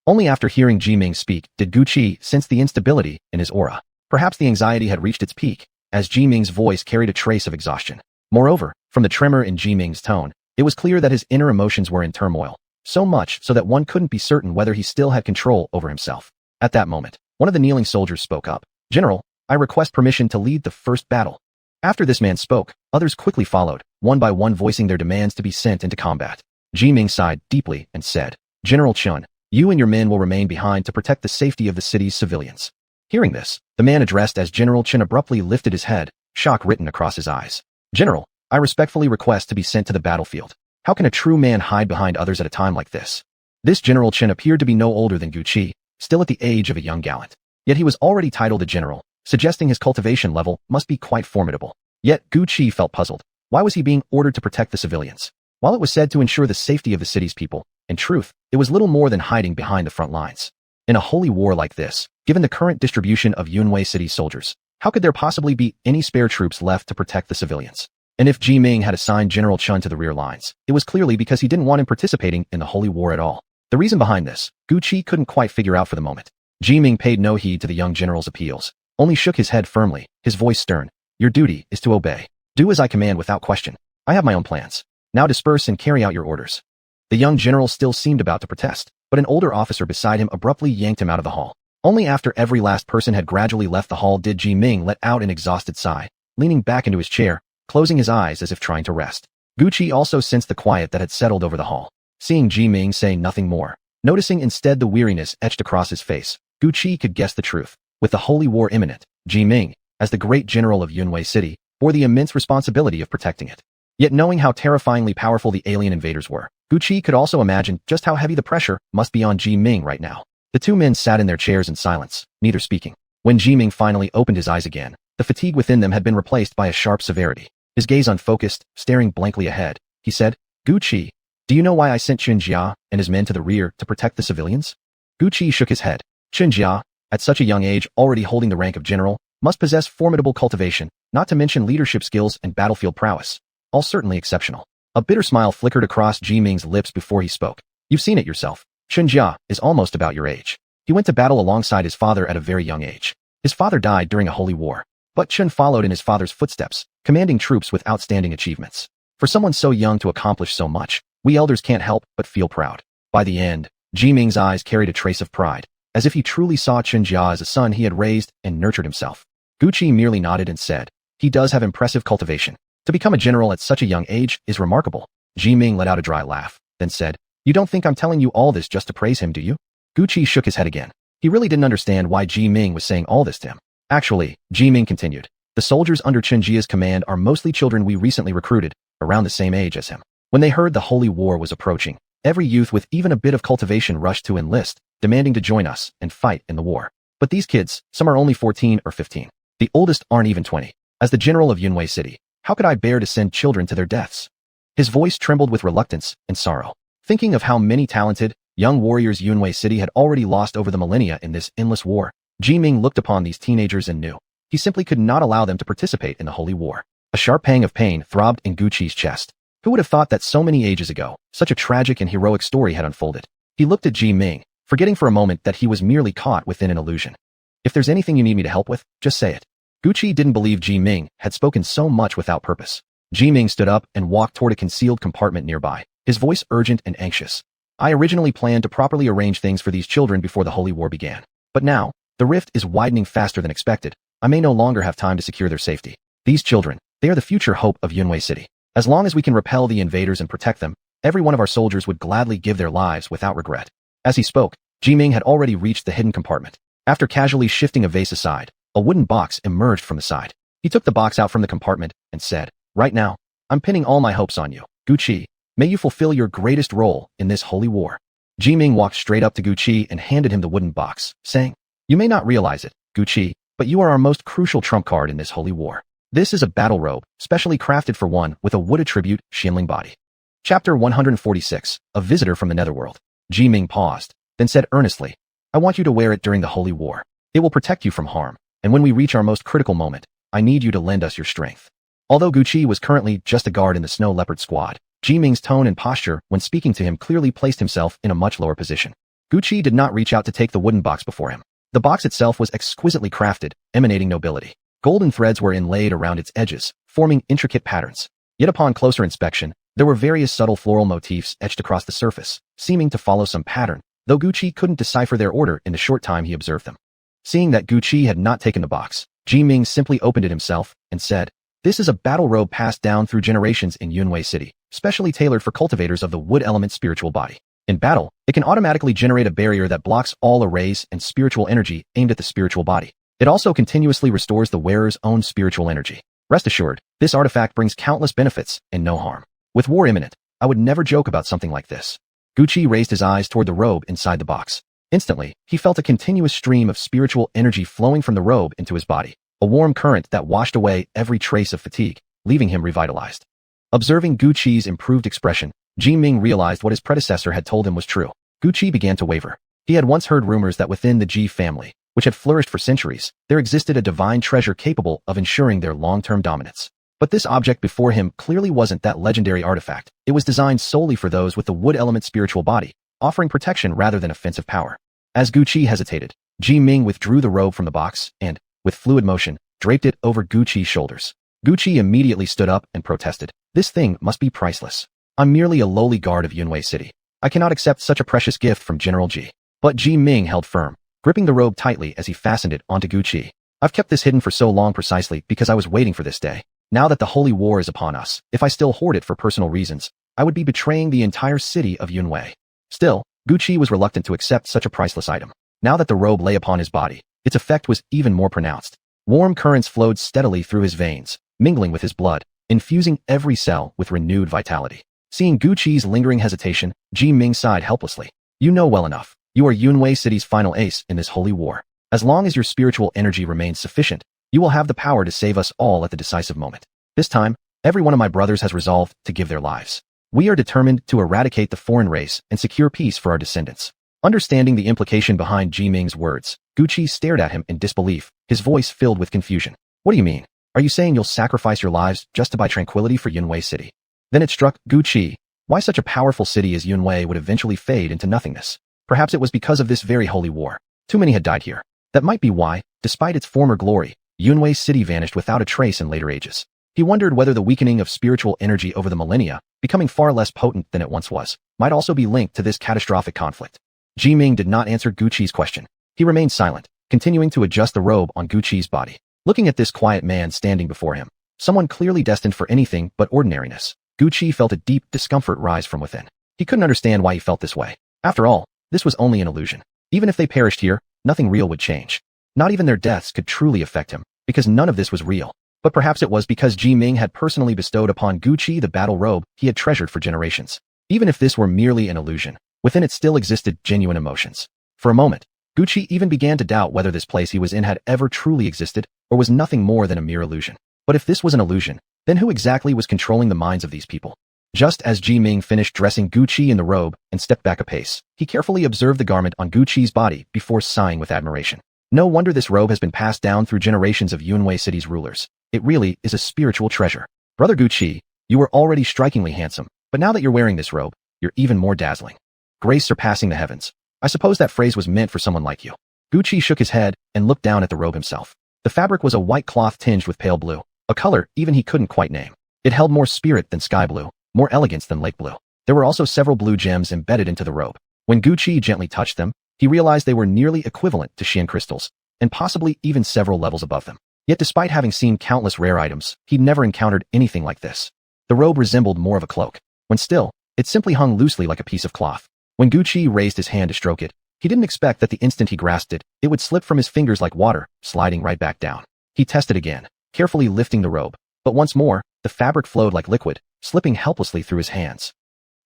Only after hearing Jiming speak did Gucci sense the instability in his aura. Perhaps the anxiety had reached its peak, as Jiming's voice carried a trace of exhaustion. Moreover, from the tremor in Jiming's tone, it was clear that his inner emotions were in turmoil. So much so that one couldn't be certain whether he still had control over himself. At that moment, one of the kneeling soldiers spoke up. "General, I request permission to lead the first battle." After this man spoke, others quickly followed, one by one voicing their demands to be sent into combat. Jiming sighed deeply and said, "General Chun, you and your men will remain behind to protect the safety of the city's civilians." Hearing this, the man addressed as General Chun abruptly lifted his head, shock written across his eyes. "General, I respectfully request to be sent to the battlefield. How can a true man hide behind others at a time like this?" This General Chen appeared to be no older than Gucci, still at the age of a young gallant. Yet he was already titled a general, suggesting his cultivation level must be quite formidable. Yet Gucci felt puzzled. Why was he being ordered to protect the civilians? While it was said to ensure the safety of the city's people, in truth, it was little more than hiding behind the front lines. In a holy war like this, given the current distribution of Yunwei City soldiers, how could there possibly be any spare troops left to protect the civilians? And if Jiming had assigned General Chun to the rear lines, it was clearly because he didn't want him participating in the holy war at all. The reason behind this, Gucci couldn't quite figure out for the moment. Jiming paid no heed to the young general's appeals, only shook his head firmly, his voice stern. Your duty is to obey. Do as I command without question. I have my own plans. Now disperse and carry out your orders. The young general still seemed about to protest, but an older officer beside him abruptly yanked him out of the hall. Only after every last person had gradually left the hall did Ji Ming let out an exhausted sigh, leaning back into his chair, closing his eyes as if trying to rest. Gucci also sensed the quiet that had settled over the hall. Seeing Ji Ming say nothing more, noticing instead the weariness etched across his face, Gucci could guess the truth. With the holy war imminent, Ji Ming, as the great general of Yunwei City, bore the immense responsibility of protecting it. Yet knowing how terrifyingly powerful the alien invaders were, Gucci could also imagine just how heavy the pressure must be on Ji Ming right now. The two men sat in their chairs in silence, neither speaking. When Ji Ming finally opened his eyes again, the fatigue within them had been replaced by a sharp severity. His gaze unfocused, staring blankly ahead, he said, Gucci, do you know why I sent Chen Jia and his men to the rear to protect the civilians? Gucci shook his head. Chen Jia, at such a young age already holding the rank of general, must possess formidable cultivation, not to mention leadership skills and battlefield prowess. All certainly exceptional. A bitter smile flickered across Ji Ming's lips before he spoke. You've seen it yourself. Chen Jia is almost about your age. He went to battle alongside his father at a very young age. His father died during a holy war, but Chen followed in his father's footsteps, commanding troops with outstanding achievements. For someone so young to accomplish so much, we elders can't help but feel proud. By the end, Ji Ming's eyes carried a trace of pride, as if he truly saw Chen Jia as a son he had raised and nurtured himself. Gucci merely nodded and said, he does have impressive cultivation. To become a general at such a young age is remarkable. Ji Ming let out a dry laugh, then said, you don't think I'm telling you all this just to praise him, do you? Gucci shook his head again. He really didn't understand why Ji Ming was saying all this to him. Actually, Ji Ming continued, the soldiers under Chen Jia's command are mostly children we recently recruited, around the same age as him. When they heard the holy war was approaching, every youth with even a bit of cultivation rushed to enlist, demanding to join us and fight in the war. But these kids, some are only 14 or 15. The oldest aren't even 20. As the general of Yunwei City, how could I bear to send children to their deaths? His voice trembled with reluctance and sorrow. Thinking of how many talented, young warriors Yunwei City had already lost over the millennia in this endless war, Ji Ming looked upon these teenagers and knew he simply could not allow them to participate in the holy war. A sharp pang of pain throbbed in Gucci's chest. Who would have thought that so many ages ago, such a tragic and heroic story had unfolded? He looked at Ji Ming, forgetting for a moment that he was merely caught within an illusion. If there's anything you need me to help with, just say it. Gucci didn't believe Ji Ming had spoken so much without purpose. Ji Ming stood up and walked toward a concealed compartment nearby, his voice urgent and anxious. I originally planned to properly arrange things for these children before the holy war began. But now, the rift is widening faster than expected. I may no longer have time to secure their safety. These children, they are the future hope of Yunwei City. As long as we can repel the invaders and protect them, every one of our soldiers would gladly give their lives without regret. As he spoke, Ji Ming had already reached the hidden compartment. After casually shifting a vase aside, a wooden box emerged from the side. He took the box out from the compartment and said, right now, I'm pinning all my hopes on you. Gucci, may you fulfill your greatest role in this holy war. Ji Ming walked straight up to Gucci and handed him the wooden box, saying, you may not realize it, Gucci, but you are our most crucial trump card in this holy war. This is a battle robe, specially crafted for one with a wood attribute, Xianling body. Chapter 146, A Visitor from the Netherworld. Ji Ming paused, then said earnestly, I want you to wear it during the holy war. It will protect you from harm, and when we reach our most critical moment, I need you to lend us your strength. Although Gucci was currently just a guard in the Snow Leopard squad, Ji Ming's tone and posture when speaking to him clearly placed himself in a much lower position. Gucci did not reach out to take the wooden box before him. The box itself was exquisitely crafted, emanating nobility. Golden threads were inlaid around its edges, forming intricate patterns. Yet upon closer inspection, there were various subtle floral motifs etched across the surface, seeming to follow some pattern, though Gucci couldn't decipher their order in the short time he observed them. Seeing that Gucci had not taken the box, Ji Ming simply opened it himself and said, this is a battle robe passed down through generations in Yunwei City, specially tailored for cultivators of the wood element spiritual body. In battle, it can automatically generate a barrier that blocks all arrays and spiritual energy aimed at the spiritual body. It also continuously restores the wearer's own spiritual energy. Rest assured, this artifact brings countless benefits and no harm. With war imminent, I would never joke about something like this. Gucci raised his eyes toward the robe inside the box. Instantly, he felt a continuous stream of spiritual energy flowing from the robe into his body, a warm current that washed away every trace of fatigue, leaving him revitalized. Observing Gucci's improved expression, Ji Ming realized what his predecessor had told him was true. Gucci began to waver. He had once heard rumors that within the Ji family, which had flourished for centuries, there existed a divine treasure capable of ensuring their long-term dominance. But this object before him clearly wasn't that legendary artifact. It was designed solely for those with the wood element spiritual body, offering protection rather than offensive power. As Gucci hesitated, Ji Ming withdrew the robe from the box and, with fluid motion, draped it over Guqi's shoulders. Guqi immediately stood up and protested. This thing must be priceless. I'm merely a lowly guard of Yunwei City. I cannot accept such a precious gift from General Ji. But Ji Ming held firm, gripping the robe tightly as he fastened it onto Guqi. I've kept this hidden for so long precisely because I was waiting for this day. Now that the holy war is upon us, if I still hoard it for personal reasons, I would be betraying the entire city of Yunwei. Still, Guqi was reluctant to accept such a priceless item. Now that the robe lay upon his body, its effect was even more pronounced. Warm currents flowed steadily through his veins, mingling with his blood, infusing every cell with renewed vitality. Seeing Guqi's lingering hesitation, Ji Ming sighed helplessly. You know well enough. You are Yunwei City's final ace in this holy war. As long as your spiritual energy remains sufficient, you will have the power to save us all at the decisive moment. This time, every one of my brothers has resolved to give their lives. We are determined to eradicate the foreign race and secure peace for our descendants. Understanding the implication behind Ji Ming's words, Guqi stared at him in disbelief, his voice filled with confusion. What do you mean? Are you saying you'll sacrifice your lives just to buy tranquility for Yunwei City? Then it struck Guqi why such a powerful city as Yunwei would eventually fade into nothingness. Perhaps it was because of this very holy war. Too many had died here. That might be why, despite its former glory, Yunwei City vanished without a trace in later ages. He wondered whether the weakening of spiritual energy over the millennia, becoming far less potent than it once was, might also be linked to this catastrophic conflict. Ji Ming did not answer Guqi's question. He remained silent, continuing to adjust the robe on Guqi's body. Looking at this quiet man standing before him, someone clearly destined for anything but ordinariness, Guqi felt a deep discomfort rise from within. He couldn't understand why he felt this way. After all, this was only an illusion. Even if they perished here, nothing real would change. Not even their deaths could truly affect him, because none of this was real. But perhaps it was because Ji Ming had personally bestowed upon Guqi the battle robe he had treasured for generations. Even if this were merely an illusion, within it still existed genuine emotions. For a moment, Guqi even began to doubt whether this place he was in had ever truly existed, or was nothing more than a mere illusion. But if this was an illusion, then who exactly was controlling the minds of these people? Just as Ji Ming finished dressing Guqi in the robe and stepped back a pace, he carefully observed the garment on Guqi's body before sighing with admiration. No wonder this robe has been passed down through generations of Yunwei City's rulers. It really is a spiritual treasure. Brother Guqi, you were already strikingly handsome, but now that you're wearing this robe, you're even more dazzling. Grace surpassing the heavens. I suppose that phrase was meant for someone like you. Guqi shook his head and looked down at the robe himself. The fabric was a white cloth tinged with pale blue, a color even he couldn't quite name. It held more spirit than sky blue, more elegance than lake blue. There were also several blue gems embedded into the robe. When Guqi gently touched them, he realized they were nearly equivalent to Xian crystals, and possibly even several levels above them. Yet despite having seen countless rare items, he'd never encountered anything like this. The robe resembled more of a cloak. When still, it simply hung loosely like a piece of cloth. When Guqi raised his hand to stroke it, he didn't expect that the instant he grasped it, it would slip from his fingers like water, sliding right back down. He tested again, carefully lifting the robe, but once more, the fabric flowed like liquid, slipping helplessly through his hands.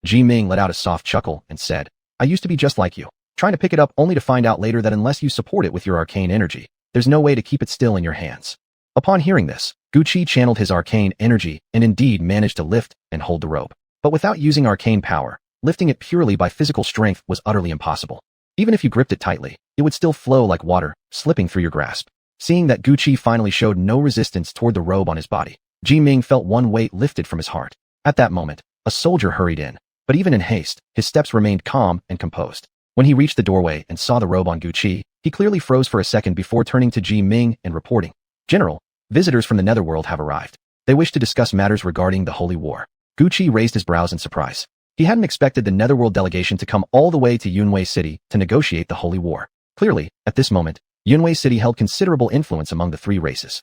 Ji Ming let out a soft chuckle and said, I used to be just like you, trying to pick it up only to find out later that unless you support it with your arcane energy, there's no way to keep it still in your hands. Upon hearing this, Guqi channeled his arcane energy and indeed managed to lift and hold the robe. But without using arcane power, lifting it purely by physical strength was utterly impossible. Even if you gripped it tightly, it would still flow like water, slipping through your grasp. Seeing that Guqi finally showed no resistance toward the robe on his body, Ji Ming felt one weight lifted from his heart. At that moment, a soldier hurried in, but even in haste, his steps remained calm and composed. When he reached the doorway and saw the robe on Guqi, he clearly froze for a second before turning to Ji Ming and reporting, General, visitors from the Netherworld have arrived. They wish to discuss matters regarding the Holy War. Guqi raised his brows in surprise. He hadn't expected the Netherworld delegation to come all the way to Yunwei City to negotiate the Holy War. Clearly, at this moment, Yunwei City held considerable influence among the three races.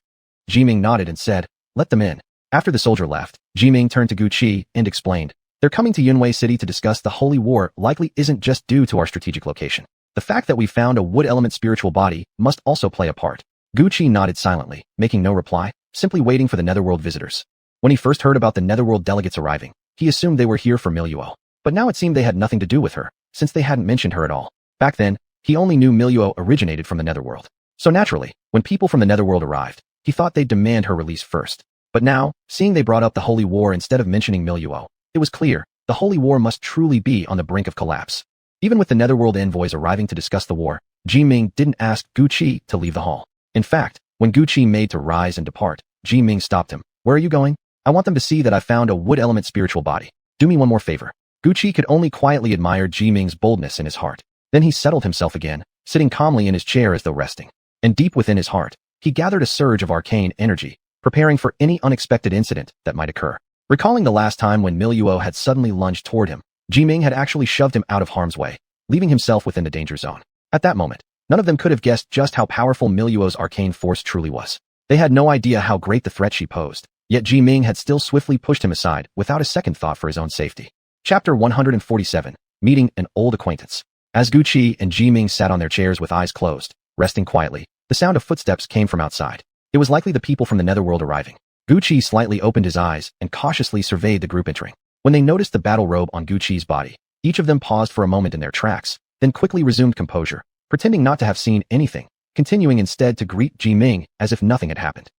Ji Ming nodded and said, let them in. After the soldier left, Ji Ming turned to Guqi and explained, they're coming to Yunwei City to discuss the Holy War likely isn't just due to our strategic location. The fact that we found a wood element spiritual body must also play a part. Guqi nodded silently, making no reply, simply waiting for the Netherworld visitors. When he first heard about the Netherworld delegates arriving, he assumed they were here for Miluo. But now it seemed they had nothing to do with her, since they hadn't mentioned her at all. Back then, he only knew Miluo originated from the Netherworld. So naturally, when people from the Netherworld arrived, he thought they'd demand her release first. But now, seeing they brought up the Holy War instead of mentioning Miluo, it was clear, the Holy War must truly be on the brink of collapse. Even with the Netherworld envoys arriving to discuss the war, Ji Ming didn't ask Guqi to leave the hall. In fact, when Guqi made to rise and depart, Ji Ming stopped him. Where are you going? I want them to see that I found a wood element spiritual body. Do me one more favor. Guqi could only quietly admire Ji Ming's boldness in his heart. Then he settled himself again, sitting calmly in his chair as though resting. And deep within his heart, He gathered a surge of arcane energy, preparing for any unexpected incident that might occur. Recalling the last time when Miluo had suddenly lunged toward him, Jiming had actually shoved him out of harm's way, leaving himself within the danger zone. At that moment, none of them could have guessed just how powerful Miluo's arcane force truly was. They had no idea how great the threat she posed, yet Jiming had still swiftly pushed him aside without a second thought for his own safety. Chapter 147, Meeting an Old Acquaintance. As Guqi and Jiming sat on their chairs with eyes closed, resting quietly, the sound of footsteps came from outside. It was likely the people from the netherworld arriving. Guqi slightly opened his eyes and cautiously surveyed the group entering. When they noticed the battle robe on Guqi's body, each of them paused for a moment in their tracks, then quickly resumed composure, pretending not to have seen anything, continuing instead to greet Jiming as if nothing had happened.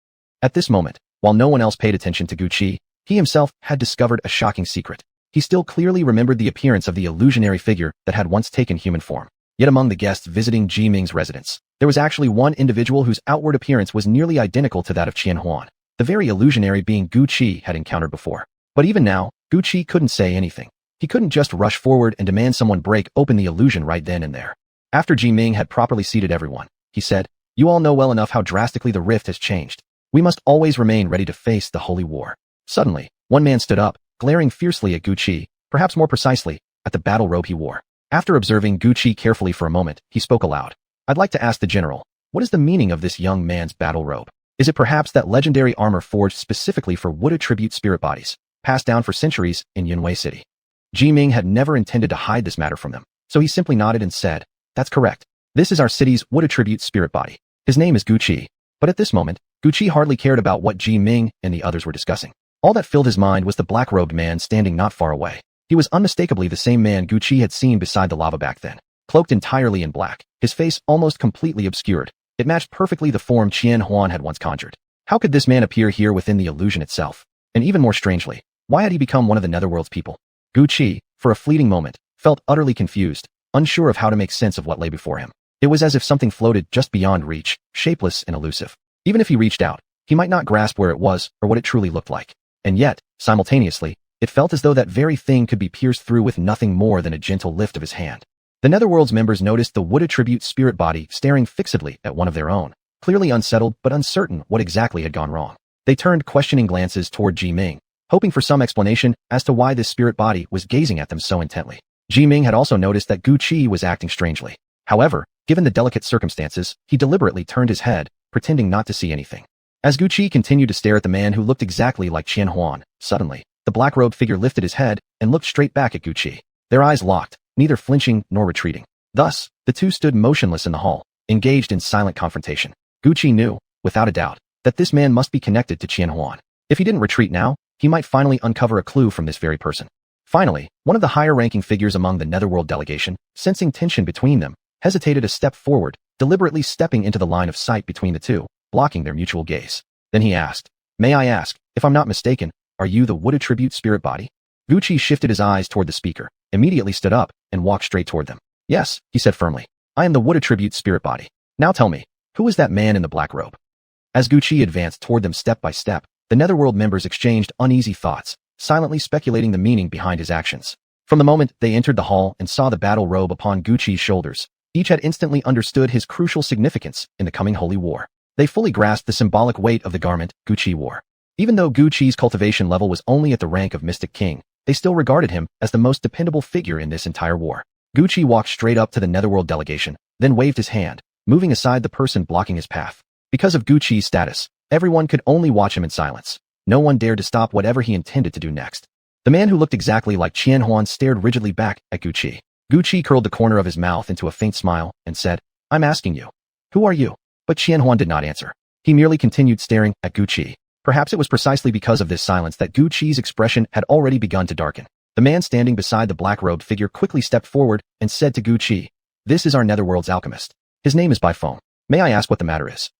At this moment, while no one else paid attention to Guqi, he himself had discovered a shocking secret. He still clearly remembered the appearance of the illusionary figure that had once taken human form. Yet among the guests visiting Jiming's residence, there was actually one individual whose outward appearance was nearly identical to that of Qian Huan, the very illusionary being Guqi had encountered before. But even now, Guqi couldn't say anything. He couldn't just rush forward and demand someone break open the illusion right then and there. After Jiming had properly seated everyone, he said, "You all know well enough how drastically the rift has changed. We must always remain ready to face the holy war." Suddenly, one man stood up, glaring fiercely at Guqi, perhaps more precisely, at the battle robe he wore. After observing Guqi carefully for a moment, he spoke aloud. "I'd like to ask the general, what is the meaning of this young man's battle robe? Is it perhaps that legendary armor forged specifically for wood attribute spirit bodies, passed down for centuries in Yunwei City?" Jiming had never intended to hide this matter from them, so he simply nodded and said, "That's correct. This is our city's wood attribute spirit body. His name is Guqi." But at this moment, Guqi hardly cared about what Jiming and the others were discussing. All that filled his mind was the black-robed man standing not far away. He was unmistakably the same man Guqi had seen beside the lava back then, cloaked entirely in black, his face almost completely obscured. It matched perfectly the form Qian Huan had once conjured. How could this man appear here within the illusion itself? And even more strangely, why had he become one of the netherworld's people? Guqi, for a fleeting moment, felt utterly confused, unsure of how to make sense of what lay before him. It was as if something floated just beyond reach, shapeless and elusive. Even if he reached out, he might not grasp where it was or what it truly looked like. And yet, simultaneously, it felt as though that very thing could be pierced through with nothing more than a gentle lift of his hand. The netherworld's members noticed the wood attribute spirit body staring fixedly at one of their own, clearly unsettled but uncertain what exactly had gone wrong. They turned questioning glances toward Jiming, hoping for some explanation as to why this spirit body was gazing at them so intently. Jiming had also noticed that Guqi was acting strangely. However, given the delicate circumstances, he deliberately turned his head, pretending not to see anything. As Guqi continued to stare at the man who looked exactly like Qian Huan, suddenly, the black-robed figure lifted his head and looked straight back at Guqi. Their eyes locked, neither flinching nor retreating. Thus, the two stood motionless in the hall, engaged in silent confrontation. Guqi knew, without a doubt, that this man must be connected to Qian Huan. If he didn't retreat now, he might finally uncover a clue from this very person. Finally, one of the higher-ranking figures among the netherworld delegation, sensing tension between them, hesitated a step forward, deliberately stepping into the line of sight between the two, blocking their mutual gaze. Then he asked, "May I ask, if I'm not mistaken, are you the wood attribute spirit body?" Guqi shifted his eyes toward the speaker, immediately stood up, and walked straight toward them. "Yes," he said firmly. "I am the wood attribute spirit body. Now tell me, who is that man in the black robe?" As Guqi advanced toward them step by step, the netherworld members exchanged uneasy thoughts, silently speculating the meaning behind his actions. From the moment they entered the hall and saw the battle robe upon Guqi's shoulders, each had instantly understood his crucial significance in the coming holy war. They fully grasped the symbolic weight of the garment Guqi wore. Even though Guqi's cultivation level was only at the rank of Mystic King, they still regarded him as the most dependable figure in this entire war. Guqi walked straight up to the netherworld delegation, then waved his hand, moving aside the person blocking his path. Because of Guqi's status, everyone could only watch him in silence. No one dared to stop whatever he intended to do next. The man who looked exactly like Qian Huan stared rigidly back at Guqi. Guqi curled the corner of his mouth into a faint smile and said, "I'm asking you. Who are you?" But Qian Huan did not answer. He merely continued staring at Guqi. Perhaps it was precisely because of this silence that Guqi's expression had already begun to darken. The man standing beside the black-robed figure quickly stepped forward and said to Guqi, "This is our netherworld's alchemist. His name is Baifeng. May I ask what the matter is?"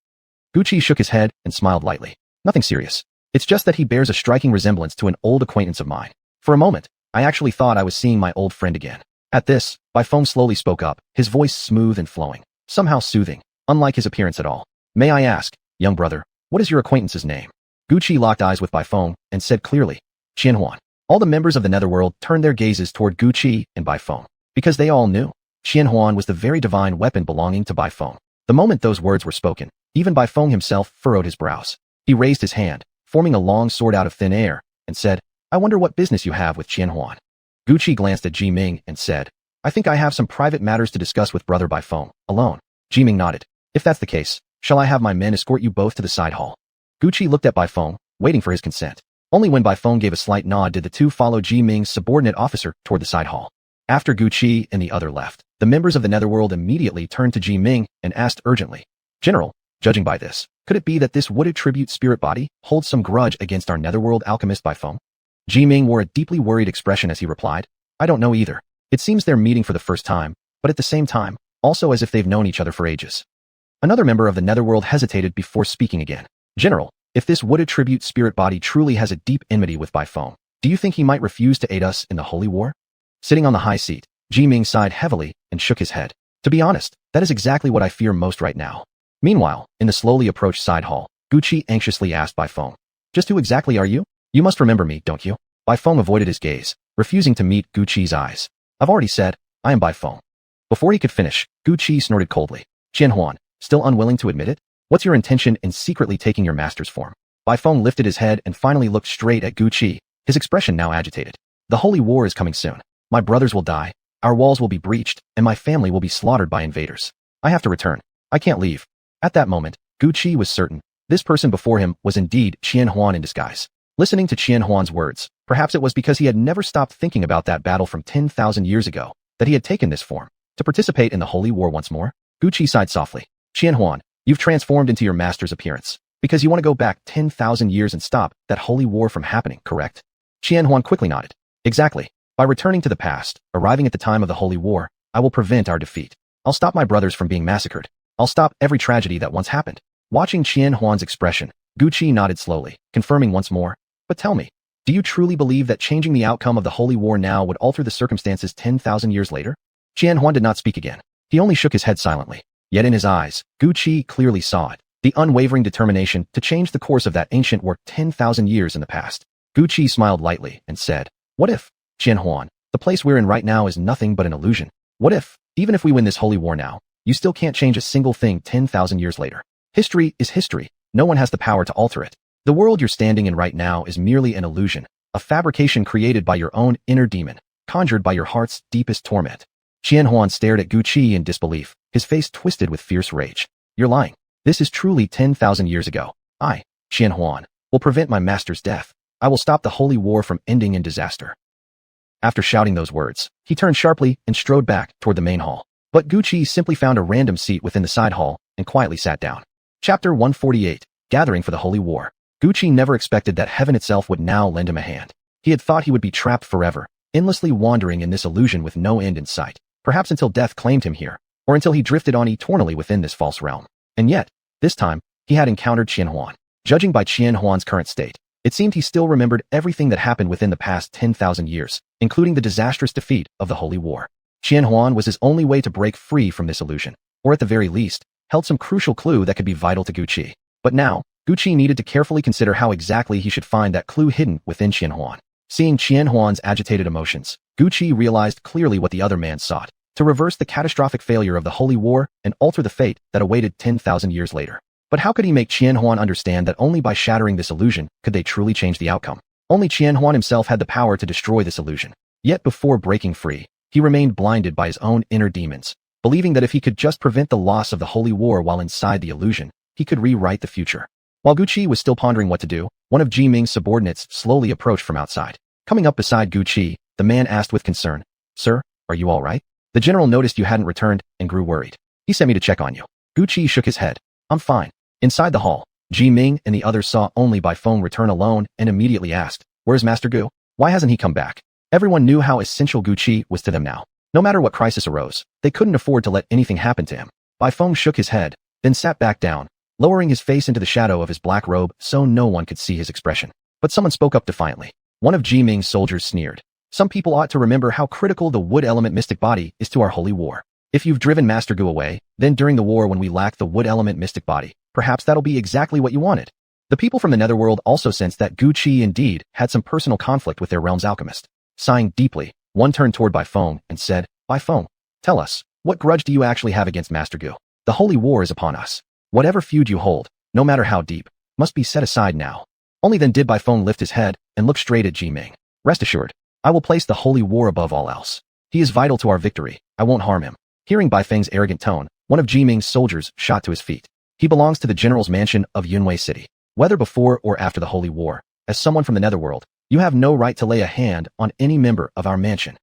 Guqi shook his head and smiled lightly. "Nothing serious. It's just that he bears a striking resemblance to an old acquaintance of mine. For a moment, I actually thought I was seeing my old friend again." At this, Baifeng slowly spoke up, his voice smooth and flowing, somehow soothing, unlike his appearance at all. "May I ask, young brother, what is your acquaintance's name?" Guqi locked eyes with Baifeng and said clearly, "Qian Huan." All the members of the netherworld turned their gazes toward Guqi and Baifeng, because they all knew Qian Huan was the very divine weapon belonging to Baifeng. The moment those words were spoken, Even Bai Feng himself furrowed his brows. He raised his hand, forming a long sword out of thin air, and said, I wonder what business you have with Qianhuan. Guqi glanced at Ji Ming and said, I think I have some private matters to discuss with Brother Bai Feng, alone. Ji Ming nodded. If that's the case, shall I have my men escort you both to the side hall? Guqi looked at Bai Feng, waiting for his consent. Only when Bai Feng gave a slight nod did the two follow Ji Ming's subordinate officer toward the side hall. After Guqi and the other left, the members of the Netherworld immediately turned to Ji Ming and asked urgently, General, judging by this, could it be that this wooded tribute spirit body holds some grudge against our Netherworld alchemist Bai Feng? Ji Ming wore a deeply worried expression as he replied, I don't know either. It seems they're meeting for the first time, but at the same time, also as if they've known each other for ages. Another member of the Netherworld hesitated before speaking again. General, if this wooded tribute spirit body truly has a deep enmity with Bai Feng, do you think he might refuse to aid us in the Holy War? Sitting on the high seat, Ji Ming sighed heavily and shook his head. To be honest, that is exactly what I fear most right now. Meanwhile, in the slowly approached side hall, Guqi anxiously asked Bai Feng, Just who exactly are you? You must remember me, don't you? Bai Feng avoided his gaze, refusing to meet Guqi's eyes. I've already said, I am Bai Feng. Before he could finish, Guqi snorted coldly. Qianhuan, still unwilling to admit it? What's your intention in secretly taking your master's form? Bai Feng lifted his head and finally looked straight at Guqi, his expression now agitated. The Holy War is coming soon. My brothers will die, our walls will be breached, and my family will be slaughtered by invaders. I have to return. I can't leave. At that moment, Guqi was certain. This person before him was indeed Qianhuan in disguise. Listening to Qianhuan's words, perhaps it was because he had never stopped thinking about that battle from 10,000 years ago, that he had taken this form. To participate in the Holy War once more, Guqi sighed softly. Qianhuan, you've transformed into your master's appearance, because you want to go back 10,000 years and stop that Holy War from happening, correct? Qianhuan quickly nodded. Exactly. By returning to the past, arriving at the time of the Holy War, I will prevent our defeat. I'll stop my brothers from being massacred. I'll stop every tragedy that once happened. Watching Qianhuan's expression, Guqi nodded slowly, confirming once more, But tell me, do you truly believe that changing the outcome of the Holy War now would alter the circumstances 10,000 years later? Qianhuan did not speak again. He only shook his head silently. Yet in his eyes, Guqi clearly saw it. The unwavering determination to change the course of that ancient war 10,000 years in the past. Guqi smiled lightly and said, What if, Qianhuan, the place we're in right now is nothing but an illusion? What if, even if we win this Holy War now, you still can't change a single thing 10,000 years later? History is history. No one has the power to alter it. The world you're standing in right now is merely an illusion, a fabrication created by your own inner demon, conjured by your heart's deepest torment. Qianhuan stared at Guqi in disbelief, his face twisted with fierce rage. You're lying. This is truly 10,000 years ago. I, Qianhuan, will prevent my master's death. I will stop the Holy War from ending in disaster. After shouting those words, he turned sharply and strode back toward the main hall. But Guqi simply found a random seat within the side hall and quietly sat down. Chapter 148, Gathering for the Holy War. Guqi never expected that heaven itself would now lend him a hand. He had thought he would be trapped forever, endlessly wandering in this illusion with no end in sight, perhaps until death claimed him here, or until he drifted on eternally within this false realm. And yet, this time, he had encountered Qianhuan. Judging by Qianhuan's current state, it seemed he still remembered everything that happened within the past 10,000 years, including the disastrous defeat of the Holy War. Qianhuan was his only way to break free from this illusion, or at the very least, held some crucial clue that could be vital to Guqi. But now, Guqi needed to carefully consider how exactly he should find that clue hidden within Qianhuan. Seeing Qianhuan's agitated emotions, Guqi realized clearly what the other man sought, to reverse the catastrophic failure of the Holy War and alter the fate that awaited 10,000 years later. But how could he make Qianhuan understand that only by shattering this illusion could they truly change the outcome? Only Qianhuan himself had the power to destroy this illusion. Yet before breaking free, he remained blinded by his own inner demons, believing that if he could just prevent the loss of the Holy War while inside the illusion, he could rewrite the future. While Guqi was still pondering what to do, one of Ji Ming's subordinates slowly approached from outside. Coming up beside Guqi, the man asked with concern, Sir, are you all right? The general noticed you hadn't returned and grew worried. He sent me to check on you. Guqi shook his head. I'm fine. Inside the hall, Ji Ming and the others saw only Bai Feng return alone and immediately asked, Where's Master Gu? Why hasn't he come back? Everyone knew how essential Guqi was to them now. No matter what crisis arose, they couldn't afford to let anything happen to him. Bai Feng shook his head, then sat back down, lowering his face into the shadow of his black robe so no one could see his expression. But someone spoke up defiantly. One of Ji Ming's soldiers sneered. Some people ought to remember how critical the wood element mystic body is to our holy war. If you've driven Master Gu away, then during the war when we lack the wood element mystic body, perhaps that'll be exactly what you wanted. The people from the netherworld also sensed that Guqi indeed had some personal conflict with their realm's alchemist. Sighing deeply, one turned toward Bai Feng and said, Bai Feng, tell us, what grudge do you actually have against Master Gu? The holy war is upon us. Whatever feud you hold, no matter how deep, must be set aside now. Only then did Baifeng lift his head and look straight at Ji Ming. Rest assured, I will place the holy war above all else. He is vital to our victory. I won't harm him. Hearing Baifeng's arrogant tone, one of Ji Ming's soldiers shot to his feet. He belongs to the general's mansion of Yunwei City. Whether before or after the holy war, as someone from the netherworld, you have no right to lay a hand on any member of our mansion.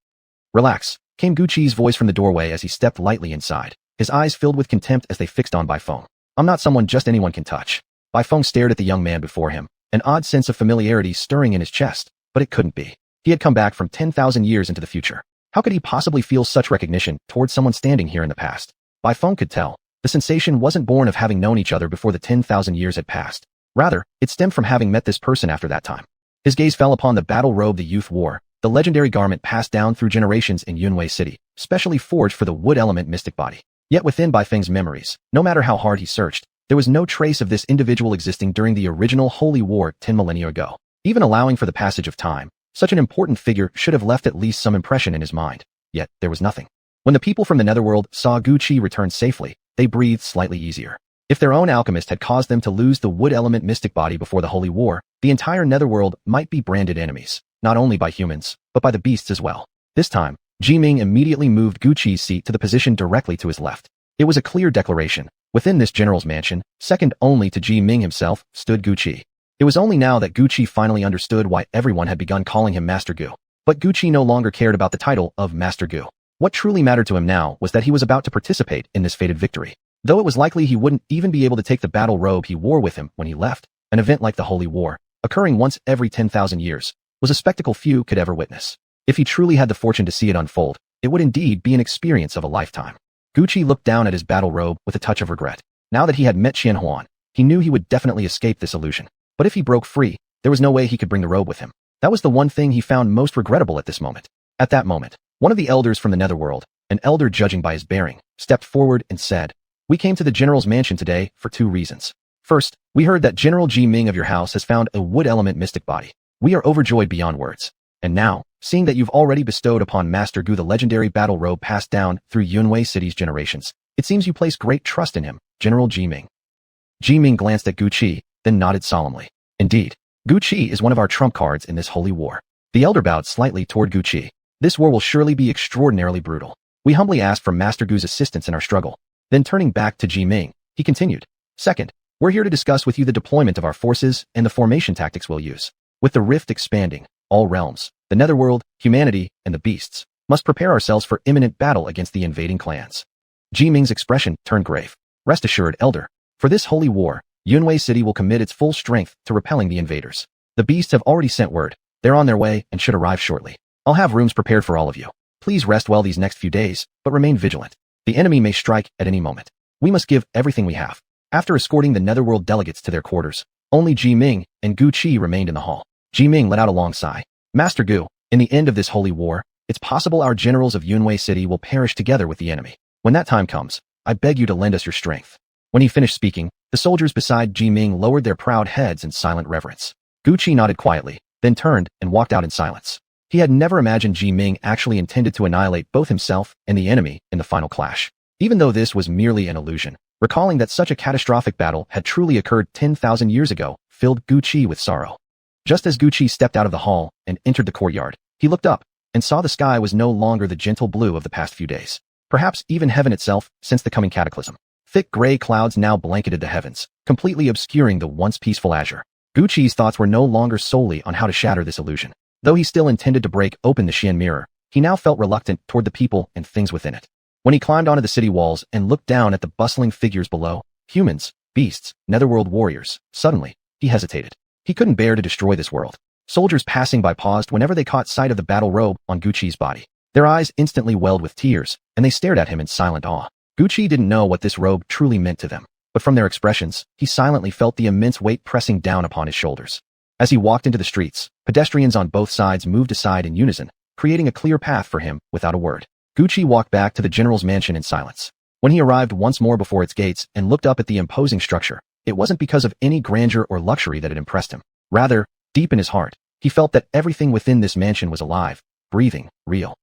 Relax, came Guqi's voice from the doorway as he stepped lightly inside. His eyes filled with contempt as they fixed on Baifeng. I'm not someone just anyone can touch. Baifeng stared at the young man before him, an odd sense of familiarity stirring in his chest, but it couldn't be. He had come back from 10,000 years into the future. How could he possibly feel such recognition towards someone standing here in the past? Baifeng could tell. The sensation wasn't born of having known each other before the 10,000 years had passed. Rather, it stemmed from having met this person after that time. His gaze fell upon the battle robe the youth wore, the legendary garment passed down through generations in Yunwei City, specially forged for the wood element mystic body. Yet within Baifeng's memories, no matter how hard he searched, there was no trace of this individual existing during the original Holy War 10 millennia ago. Even allowing for the passage of time, such an important figure should have left at least some impression in his mind. Yet, there was nothing. When the people from the netherworld saw Guqi return safely, they breathed slightly easier. If their own alchemist had caused them to lose the wood element mystic body before the Holy War, the entire netherworld might be branded enemies, not only by humans, but by the beasts as well. This time, Ji Ming immediately moved Guqi's seat to the position directly to his left. It was a clear declaration. Within this general's mansion, second only to Ji Ming himself, stood Guqi. It was only now that Guqi finally understood why everyone had begun calling him Master Gu. But Guqi no longer cared about the title of Master Gu. What truly mattered to him now was that he was about to participate in this fated victory. Though it was likely he wouldn't even be able to take the battle robe he wore with him when he left, an event like the Holy War, occurring once every 10,000 years, was a spectacle few could ever witness. If he truly had the fortune to see it unfold, it would indeed be an experience of a lifetime. Guqi looked down at his battle robe with a touch of regret. Now that he had met Qian Huan, he knew he would definitely escape this illusion. But if he broke free, there was no way he could bring the robe with him. That was the one thing he found most regrettable at this moment. At that moment, one of the elders from the netherworld, an elder judging by his bearing, stepped forward and said, "We came to the general's mansion today for 2 reasons. First, we heard that General Ji Ming of your house has found a wood element mystic body. We are overjoyed beyond words. And now, seeing that you've already bestowed upon Master Gu the legendary battle robe passed down through Yunwei City's generations, it seems you place great trust in him, General Ji Ming." Ji Ming glanced at Guqi, then nodded solemnly. Indeed, Guqi is one of our trump cards in this holy war. The elder bowed slightly toward Guqi. This war will surely be extraordinarily brutal. We humbly ask for Master Gu's assistance in our struggle. Then turning back to Ji Ming, he continued. Second, we're here to discuss with you the deployment of our forces and the formation tactics we'll use. With the rift expanding, all realms, the netherworld, humanity, and the beasts, must prepare ourselves for imminent battle against the invading clans. Ji Ming's expression turned grave. Rest assured, elder, for this holy war, Yunwei City will commit its full strength to repelling the invaders. The beasts have already sent word. They're on their way and should arrive shortly. I'll have rooms prepared for all of you. Please rest well these next few days, but remain vigilant. The enemy may strike at any moment. We must give everything we have. After escorting the netherworld delegates to their quarters, only Ji Ming and Guqi remained in the hall. Ji Ming let out a long sigh. Master Gu, in the end of this holy war, it's possible our generals of Yunwei City will perish together with the enemy. When that time comes, I beg you to lend us your strength. When he finished speaking, the soldiers beside Ji Ming lowered their proud heads in silent reverence. Guqi nodded quietly, then turned and walked out in silence. He had never imagined Ji Ming actually intended to annihilate both himself and the enemy in the final clash. Even though this was merely an illusion, recalling that such a catastrophic battle had truly occurred 10,000 years ago filled Guqi with sorrow. Just as Guqi stepped out of the hall and entered the courtyard, he looked up and saw the sky was no longer the gentle blue of the past few days. Perhaps even heaven itself since the coming cataclysm. Thick gray clouds now blanketed the heavens, completely obscuring the once peaceful azure. Guqi's thoughts were no longer solely on how to shatter this illusion. Though he still intended to break open the Xian mirror, he now felt reluctant toward the people and things within it. When he climbed onto the city walls and looked down at the bustling figures below, humans, beasts, netherworld warriors, suddenly, he hesitated. He couldn't bear to destroy this world. Soldiers passing by paused whenever they caught sight of the battle robe on Guqi's body. Their eyes instantly welled with tears, and they stared at him in silent awe. Guqi didn't know what this robe truly meant to them, but from their expressions, he silently felt the immense weight pressing down upon his shoulders. As he walked into the streets, pedestrians on both sides moved aside in unison, creating a clear path for him without a word. Guqi walked back to the general's mansion in silence. When he arrived once more before its gates and looked up at the imposing structure, it wasn't because of any grandeur or luxury that had impressed him. Rather, deep in his heart, he felt that everything within this mansion was alive, breathing, real.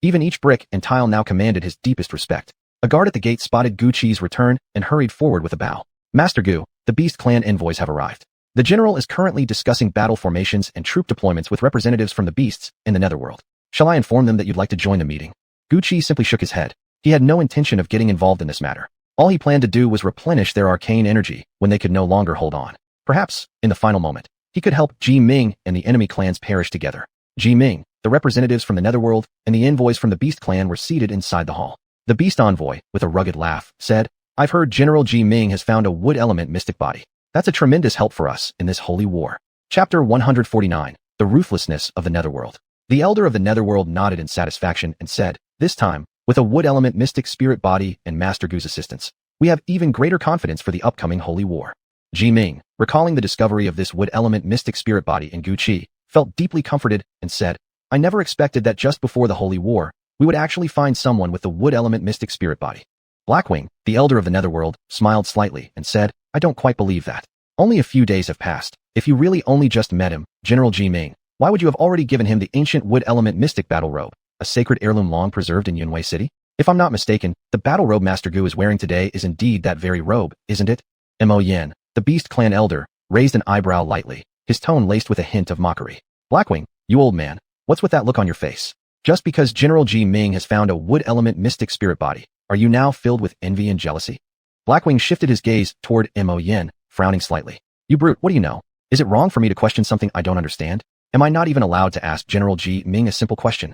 Even each brick and tile now commanded his deepest respect. A guard at the gate spotted Guqi's return and hurried forward with a bow. Master Gu, the Beast Clan envoys have arrived. The general is currently discussing battle formations and troop deployments with representatives from the beasts in the netherworld. Shall I inform them that you'd like to join the meeting? Gucci simply shook his head. He had no intention of getting involved in this matter. All he planned to do was replenish their arcane energy when they could no longer hold on. Perhaps, in the final moment, he could help Ji Ming and the enemy clans perish together. Ji Ming, the representatives from the netherworld, and the envoys from the Beast Clan were seated inside the hall. The Beast Envoy, with a rugged laugh, said, I've heard General Ji Ming has found a wood element mystic body. That's a tremendous help for us in this holy war. Chapter 149, The Ruthlessness of the Netherworld. The Elder of the Netherworld nodded in satisfaction and said, this time, with a wood element mystic spirit body and Master Gu's assistance, we have even greater confidence for the upcoming holy war. Ji Ming, recalling the discovery of this wood element mystic spirit body in Gucci, felt deeply comforted and said, I never expected that just before the holy war, we would actually find someone with the wood element mystic spirit body. Blackwing, the Elder of the Netherworld, smiled slightly and said, I don't quite believe that. Only a few days have passed. If you really only just met him, General Ji Ming, why would you have already given him the ancient wood element mystic battle robe, a sacred heirloom long preserved in Yunwei City? If I'm not mistaken, the battle robe Master Gu is wearing today is indeed that very robe, isn't it? Mo Yen, the Beast Clan Elder, raised an eyebrow lightly, his tone laced with a hint of mockery. Blackwing, you old man, what's with that look on your face? Just because General Ji Ming has found a wood element mystic spirit body, are you now filled with envy and jealousy? Blackwing shifted his gaze toward Mo Yen, frowning slightly. You brute, what do you know? Is it wrong for me to question something I don't understand? Am I not even allowed to ask General Ji Ming a simple question?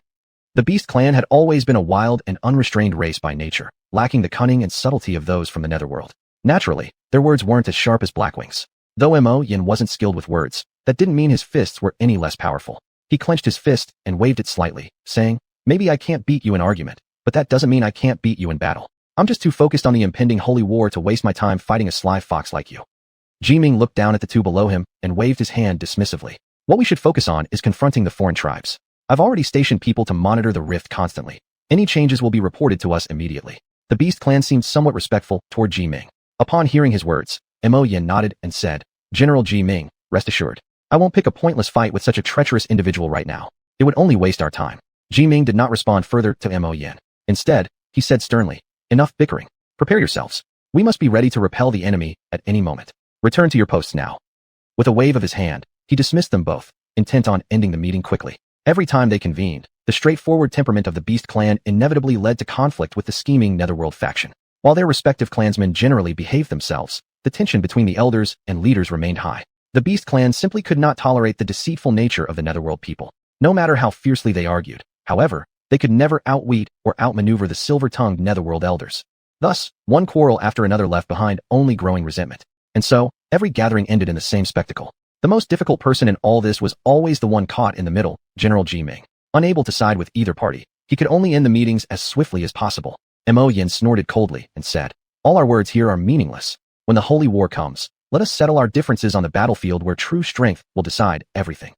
The Beast Clan had always been a wild and unrestrained race by nature, lacking the cunning and subtlety of those from the netherworld. Naturally, their words weren't as sharp as Blackwing's. Though Mo Yen wasn't skilled with words, that didn't mean his fists were any less powerful. He clenched his fist and waved it slightly, saying, maybe I can't beat you in argument, but that doesn't mean I can't beat you in battle. I'm just too focused on the impending holy war to waste my time fighting a sly fox like you. Ji Ming looked down at the two below him and waved his hand dismissively. What we should focus on is confronting the foreign tribes. I've already stationed people to monitor the rift constantly. Any changes will be reported to us immediately. The Beast Clan seemed somewhat respectful toward Ji Ming. Upon hearing his words, Mo Yen nodded and said, General Ji Ming, rest assured, I won't pick a pointless fight with such a treacherous individual right now. It would only waste our time. Ji Ming did not respond further to Mo Yen. Instead, he said sternly, enough bickering. Prepare yourselves. We must be ready to repel the enemy at any moment. Return to your posts now. With a wave of his hand, he dismissed them both, intent on ending the meeting quickly. Every time they convened, the straightforward temperament of the Beast Clan inevitably led to conflict with the scheming Netherworld faction. While their respective clansmen generally behaved themselves, the tension between the elders and leaders remained high. The Beast Clan simply could not tolerate the deceitful nature of the Netherworld people, no matter how fiercely they argued. However, they could never outwit or outmaneuver the silver-tongued Netherworld elders. Thus, one quarrel after another left behind only growing resentment. And so, every gathering ended in the same spectacle. The most difficult person in all this was always the one caught in the middle, General Ji Ming. Unable to side with either party, he could only end the meetings as swiftly as possible. Mo Yen snorted coldly and said, all our words here are meaningless. When the holy war comes, let us settle our differences on the battlefield where true strength will decide everything.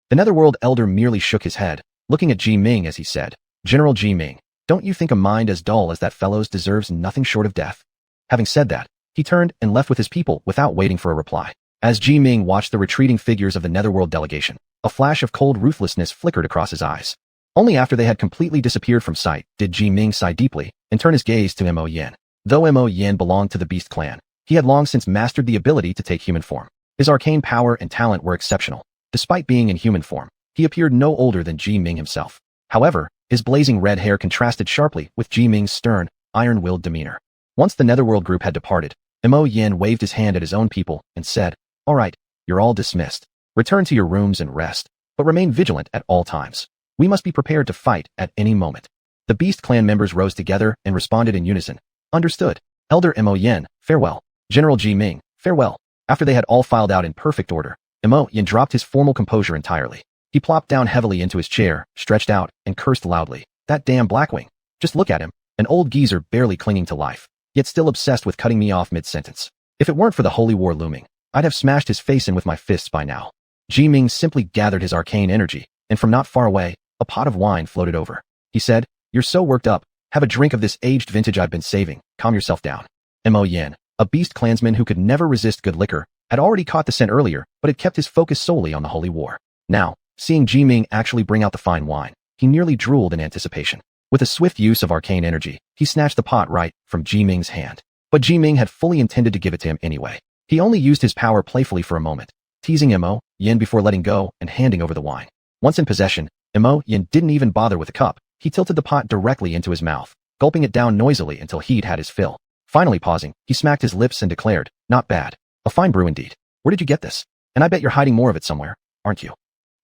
The Netherworld elder merely shook his head, looking at Ji Ming as he said, General Ji Ming, don't you think a mind as dull as that fellow's deserves nothing short of death? Having said that, he turned and left with his people without waiting for a reply. As Ji Ming watched the retreating figures of the Netherworld delegation, a flash of cold ruthlessness flickered across his eyes. Only after they had completely disappeared from sight did Ji Ming sigh deeply and turn his gaze to Mo Yen. Though Mo Yen belonged to the Beast Clan, he had long since mastered the ability to take human form. His arcane power and talent were exceptional. Despite being in human form, he appeared no older than Ji Ming himself. However, his blazing red hair contrasted sharply with Ji Ming's stern, iron-willed demeanor. Once the Netherworld group had departed, Mo Yen waved his hand at his own people and said, all right, you're all dismissed. Return to your rooms and rest, but remain vigilant at all times. We must be prepared to fight at any moment. The Beast Clan members rose together and responded in unison. Understood. Elder Mo Yen, farewell. General Ji Ming, farewell. After they had all filed out in perfect order, Mo Yen dropped his formal composure entirely. He plopped down heavily into his chair, stretched out, and cursed loudly. That damn Blackwing. Just look at him, an old geezer barely clinging to life, yet still obsessed with cutting me off mid-sentence. If it weren't for the holy war looming, I'd have smashed his face in with my fists by now. Ji Ming simply gathered his arcane energy, and from not far away, a pot of wine floated over. He said, you're so worked up, have a drink of this aged vintage I've been saving, calm yourself down. Mo Yen, a Beast clansman who could never resist good liquor, had already caught the scent earlier, but had kept his focus solely on the holy war. Now, seeing Ji Ming actually bring out the fine wine, he nearly drooled in anticipation. With a swift use of arcane energy, he snatched the pot right from Ji Ming's hand. But Ji Ming had fully intended to give it to him anyway. He only used his power playfully for a moment, teasing Mo Yin before letting go and handing over the wine. Once in possession, Mo Yin didn't even bother with the cup. He tilted the pot directly into his mouth, gulping it down noisily until he'd had his fill. Finally pausing, he smacked his lips and declared, "Not bad. A fine brew indeed. Where did you get this? And I bet you're hiding more of it somewhere, aren't you?"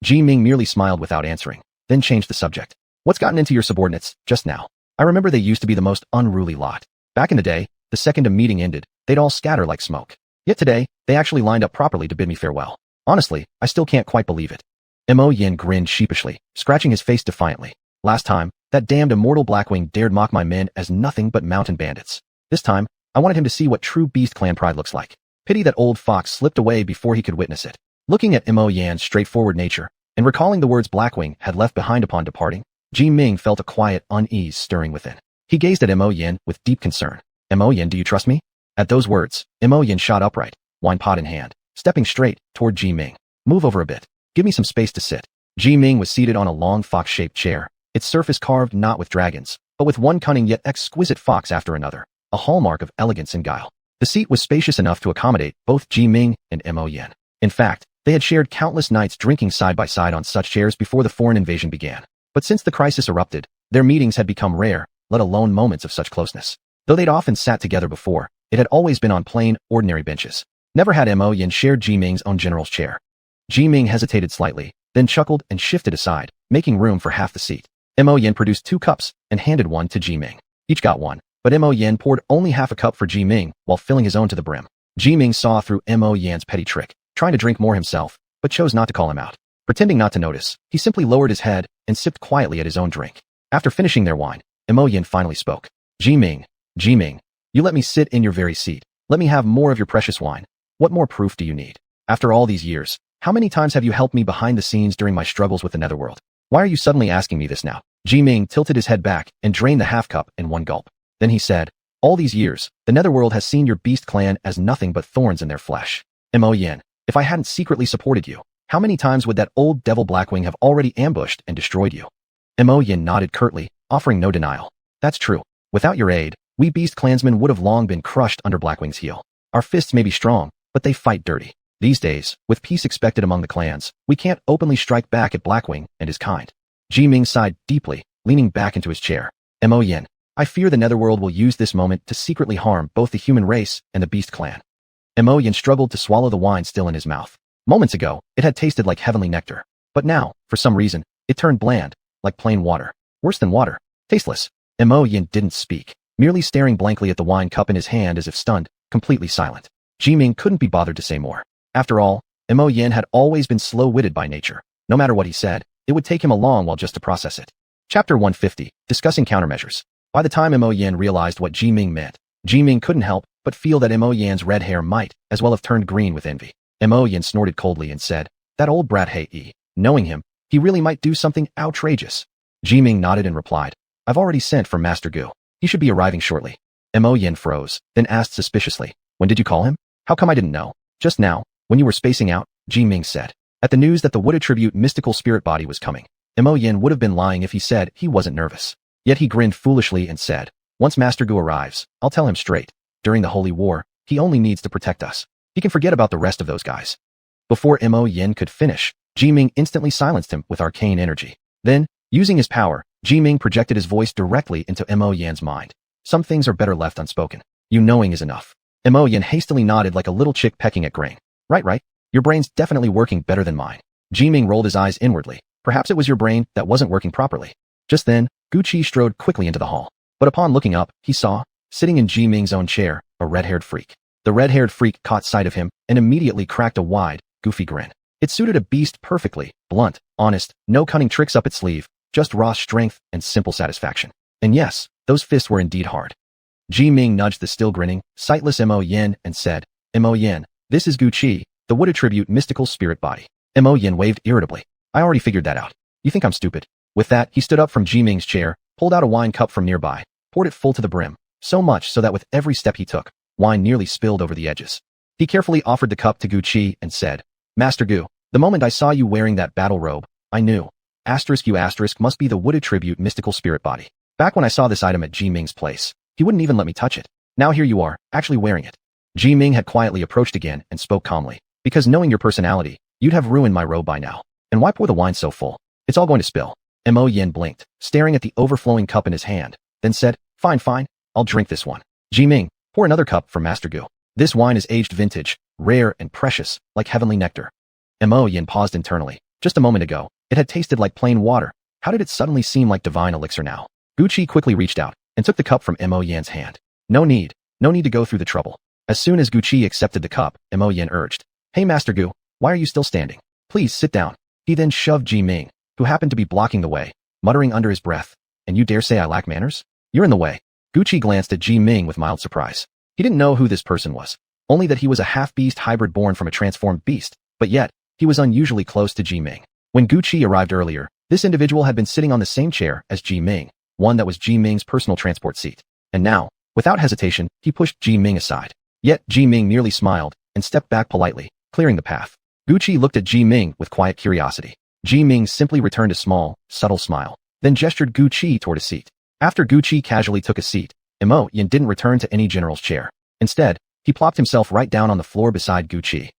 Ji Ming merely smiled without answering, then changed the subject. "What's gotten into your subordinates just now? I remember they used to be the most unruly lot. Back in the day, the second a meeting ended, they'd all scatter like smoke. Yet today, they actually lined up properly to bid me farewell. Honestly, I still can't quite believe it." Mo Yin grinned sheepishly, scratching his face defiantly. "Last time, that damned immortal Blackwing dared mock my men as nothing but mountain bandits. This time, I wanted him to see what true beast clan pride looks like. Pity that old fox slipped away before he could witness it." Looking at Mo Yan's straightforward nature, and recalling the words Blackwing had left behind upon departing, Ji Ming felt a quiet unease stirring within. He gazed at Mo Yin with deep concern. "Mo Yin, do you trust me?" At those words, Mo Yin shot upright, wine pot in hand, stepping straight toward Ji Ming. "Move over a bit. Give me some space to sit." Ji Ming was seated on a long fox-shaped chair, its surface carved not with dragons, but with one cunning yet exquisite fox after another, a hallmark of elegance and guile. The seat was spacious enough to accommodate both Ji Ming and Mo Yin. In fact, they had shared countless nights drinking side by side on such chairs before the foreign invasion began. But since the crisis erupted, their meetings had become rare, let alone moments of such closeness. Though they'd often sat together before, it had always been on plain, ordinary benches. Never had Mo Yin shared Ji Ming's own general's chair. Ji Ming hesitated slightly, then chuckled and shifted aside, making room for half the seat. Mo Yin produced 2 cups and handed one to Ji Ming. Each got one, but Mo Yin poured only half a cup for Ji Ming while filling his own to the brim. Ji Ming saw through Mo Yan's petty trick, trying to drink more himself, but chose not to call him out. Pretending not to notice, he simply lowered his head and sipped quietly at his own drink. After finishing their wine, Mo Yin finally spoke. Ji Ming, you let me sit in your very seat. Let me have more of your precious wine. What more proof do you need? After all these years, how many times have you helped me behind the scenes during my struggles with the netherworld? Why are you suddenly asking me this now?" Ji Ming tilted his head back and drained the half cup in one gulp. Then he said, "All these years, the netherworld has seen your beast clan as nothing but thorns in their flesh. Mo Yin, if I hadn't secretly supported you, how many times would that old devil Blackwing have already ambushed and destroyed you?" Mo Yin nodded curtly, offering no denial. "That's true. Without your aid, we beast clansmen would have long been crushed under Blackwing's heel. Our fists may be strong, but they fight dirty. These days, with peace expected among the clans, we can't openly strike back at Blackwing and his kind." Ji Ming sighed deeply, leaning back into his chair. "Mo Yin, I fear the netherworld will use this moment to secretly harm both the human race and the beast clan." Mo Yin struggled to swallow the wine still in his mouth. Moments ago, it had tasted like heavenly nectar. But now, for some reason, it turned bland, like plain water. Worse than water. Tasteless. Mo Yin didn't speak, merely staring blankly at the wine cup in his hand as if stunned, completely silent. Ji Ming couldn't be bothered to say more. After all, Mo Yin had always been slow-witted by nature. No matter what he said, it would take him a long while just to process it. Chapter 150, Discussing Countermeasures. By the time Mo Yin realized what Ji Ming meant, Ji Ming couldn't help but feel that Mo Yan's red hair might as well have turned green with envy. Mo Yin snorted coldly and said, "That old brat He. Knowing him, he really might do something outrageous." Ji Ming nodded and replied, "I've already sent for Master Gu. He should be arriving shortly." Mo Yin froze, then asked suspiciously, "When did you call him?" "How come I didn't know?" "Just now, when you were spacing out," Ji Ming said. At the news that the wood attribute mystical spirit body was coming, Mo Yin would have been lying if he said he wasn't nervous. Yet he grinned foolishly and said, "Once Master Gu arrives, I'll tell him straight. During the Holy War, he only needs to protect us. He can forget about the rest of those guys." Before Mo Yin could finish, Ji Ming instantly silenced him with arcane energy. Then, using his power, Ji Ming projected his voice directly into Mo Yan's mind. "Some things are better left unspoken. You knowing is enough." Mo Yin hastily nodded like a little chick pecking at grain. Right. Your brain's definitely working better than mine." Ji Ming rolled his eyes inwardly. Perhaps it was your brain that wasn't working properly. Just then, Gu Qi strode quickly into the hall. But upon looking up, he saw, sitting in Ji Ming's own chair, a red-haired freak. The red-haired freak caught sight of him and immediately cracked a wide, goofy grin. It suited a beast perfectly, blunt, honest, no cunning tricks up its sleeve, just raw strength and simple satisfaction. And yes, those fists were indeed hard. Ji Ming nudged the still grinning, sightless Mo Yin and said, "Mo Yin, this is Gu Qi, the wood attribute mystical spirit body." Mo Yin waved irritably. "I already figured that out. You think I'm stupid?" With that, he stood up from Ji Ming's chair, pulled out a wine cup from nearby, poured it full to the brim, so much so that with every step he took, wine nearly spilled over the edges. He carefully offered the cup to Gu Qi and said, "Master Gu, the moment I saw you wearing that battle robe, I knew. You must be the wood attribute mystical spirit body. Back when I saw this item at Ji Ming's place, he wouldn't even let me touch it. Now here you are, actually wearing it. Ji Ming had quietly approached again and spoke calmly. Because knowing your personality, you'd have ruined my robe by now. And why pour the wine so full? It's all going to spill. Mo Yin blinked, staring at the overflowing cup in his hand, then said, fine, I'll drink this one. Ji Ming, pour another cup for Master Gu. This wine is aged vintage, rare and precious, like heavenly nectar. Mo Yin paused internally. Just a moment ago, it had tasted like plain water. How did it suddenly seem like divine elixir now? Gu Qi quickly reached out and took the cup from Mo Yin's hand. No need to go through the trouble. As soon as Gu Qi accepted the cup, Mo Yin urged, Hey Master Gu, why are you still standing? Please sit down. He then shoved Ji Ming, who happened to be blocking the way, muttering under his breath, and you dare say I lack manners? You're in the way. Gu Qi glanced at Ji Ming with mild surprise. He didn't know who this person was, only that he was a half-beast hybrid born from a transformed beast, but yet, he was unusually close to Ji Ming. When Gu Qi arrived earlier, this individual had been sitting on the same chair as Ji Ming, one that was Ji Ming's personal transport seat. And now, without hesitation, he pushed Ji Ming aside. Yet, Ji Ming merely smiled and stepped back politely, clearing the path. Gu Qi looked at Ji Ming with quiet curiosity. Ji Ming simply returned a small, subtle smile, then gestured Gu Qi toward a seat. After Gu Qi casually took a seat, Mo Yin didn't return to any general's chair. Instead, he plopped himself right down on the floor beside Gu Qi.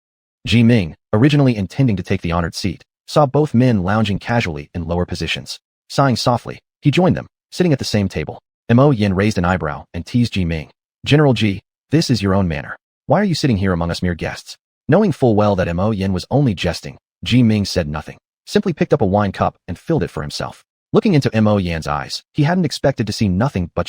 Ji Ming, originally intending to take the honored seat, saw both men lounging casually in lower positions. Sighing softly, he joined them, sitting at the same table. Mo Yin raised an eyebrow and teased Ji Ming. General Ji, this is your own manner. Why are you sitting here among us mere guests? Knowing full well that Mo Yin was only jesting, Ji Ming said nothing, simply picked up a wine cup and filled it for himself. Looking into Mo Yan's eyes, he hadn't expected to see nothing but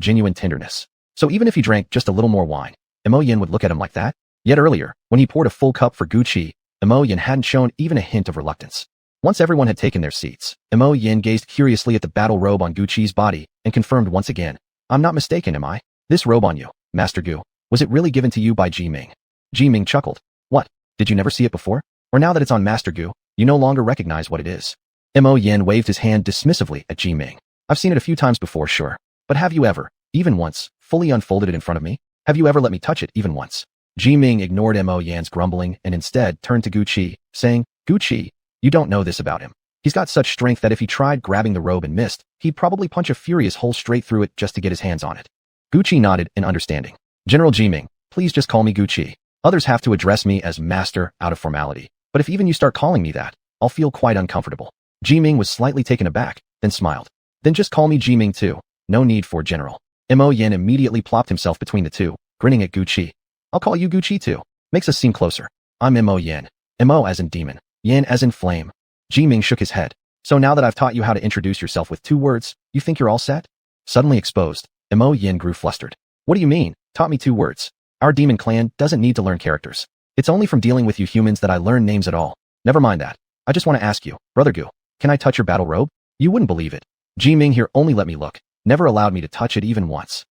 genuine tenderness. So even if he drank just a little more wine, Mo Yin would look at him like that? Yet earlier, when he poured a full cup for Gu Qi, Mo Yin hadn't shown even a hint of reluctance. Once everyone had taken their seats, Mo Yin gazed curiously at the battle robe on Gu Qi's body and confirmed once again, I'm not mistaken, am I? This robe on you, Master Gu, was it really given to you by Ji Ming? Ji Ming chuckled. What, did you never see it before? Or now that it's on Master Gu, you no longer recognize what it is? Mo Yin waved his hand dismissively at Ji Ming. I've seen it a few times before, sure. But have you ever, even once, fully unfolded it in front of me? Have you ever let me touch it even once? Ji Ming ignored Mo Yan's grumbling and instead turned to Gu Qi, saying, Gu Qi, you don't know this about him. He's got such strength that if he tried grabbing the robe and missed, he'd probably punch a furious hole straight through it just to get his hands on it. Gu Qi nodded in understanding. General Ji Ming, please just call me Gu Qi. Others have to address me as master out of formality. But if even you start calling me that, I'll feel quite uncomfortable. Ji Ming was slightly taken aback, then smiled. Then just call me Ji Ming too. No need for general. Mo Yin immediately plopped himself between the two, grinning at Gu Qi. I'll call you Gu Qi too. Makes us seem closer. I'm Mo Yin. Mo as in demon. Yin as in flame. Ji Ming shook his head. So now that I've taught you how to introduce yourself with 2 words, you think you're all set? Suddenly exposed, Mo Yin grew flustered. What do you mean, taught me 2 words? Our demon clan doesn't need to learn characters. It's only from dealing with you humans that I learn names at all. Never mind that. I just want to ask you, Brother Gu, can I touch your battle robe? You wouldn't believe it. Ji Ming here only let me look, never allowed me to touch it even once.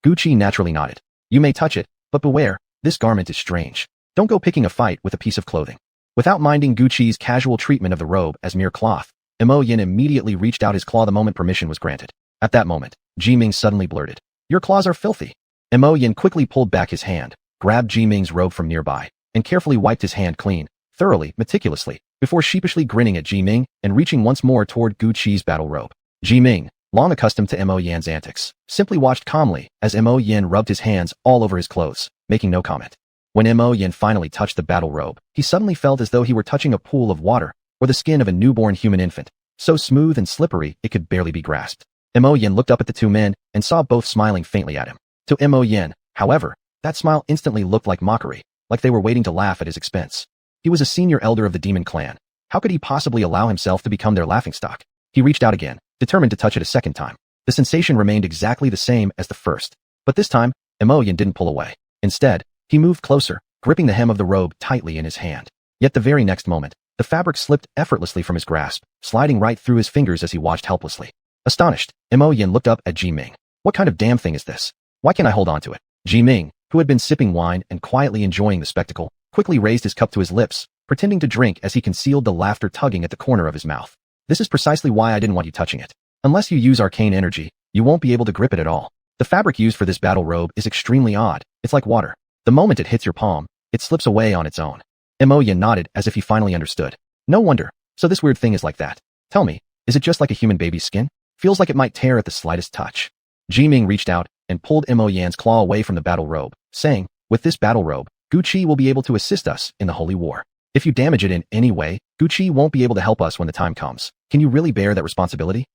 Gu Qi naturally nodded. You may touch it, but beware, this garment is strange. Don't go picking a fight with a piece of clothing. Without minding Gu Qi's casual treatment of the robe as mere cloth, Mo Yin immediately reached out his claw the moment permission was granted. At that moment, Ji Ming suddenly blurted, Your claws are filthy. Mo Yin quickly pulled back his hand, grabbed Ji Ming's robe from nearby, and carefully wiped his hand clean, thoroughly, meticulously, before sheepishly grinning at Ji Ming and reaching once more toward Gu Qi's battle robe. Ji Ming, long accustomed to Mo Yan's antics, simply watched calmly as Mo Yin rubbed his hands all over his clothes, making no comment. When Mo Yin finally touched the battle robe, he suddenly felt as though he were touching a pool of water, or the skin of a newborn human infant, so smooth and slippery it could barely be grasped. Mo Yin looked up at the 2 men and saw both smiling faintly at him. To Mo Yin, however, that smile instantly looked like mockery, like they were waiting to laugh at his expense. He was a senior elder of the demon clan. How could he possibly allow himself to become their laughingstock? He reached out again, determined to touch it a second time. The sensation remained exactly the same as the first, but this time, Mo Yin didn't pull away. Instead, he moved closer, gripping the hem of the robe tightly in his hand. Yet the very next moment, the fabric slipped effortlessly from his grasp, sliding right through his fingers as he watched helplessly. Astonished, Mo Yin looked up at Ji Ming. What kind of damn thing is this? Why can't I hold on to it? Ji Ming, who had been sipping wine and quietly enjoying the spectacle, quickly raised his cup to his lips, pretending to drink as he concealed the laughter tugging at the corner of his mouth. This is precisely why I didn't want you touching it. Unless you use arcane energy, you won't be able to grip it at all. The fabric used for this battle robe is extremely odd. It's like water. The moment it hits your palm, it slips away on its own. Mo Yin nodded as if he finally understood. No wonder. So this weird thing is like that. Tell me, is it just like a human baby's skin? Feels like it might tear at the slightest touch. Ji Ming reached out and pulled Mo Yan's claw away from the battle robe, saying, "With this battle robe, Gucci will be able to assist us in the Holy War. If you damage it in any way, Gucci won't be able to help us when the time comes. Can you really bear that responsibility?"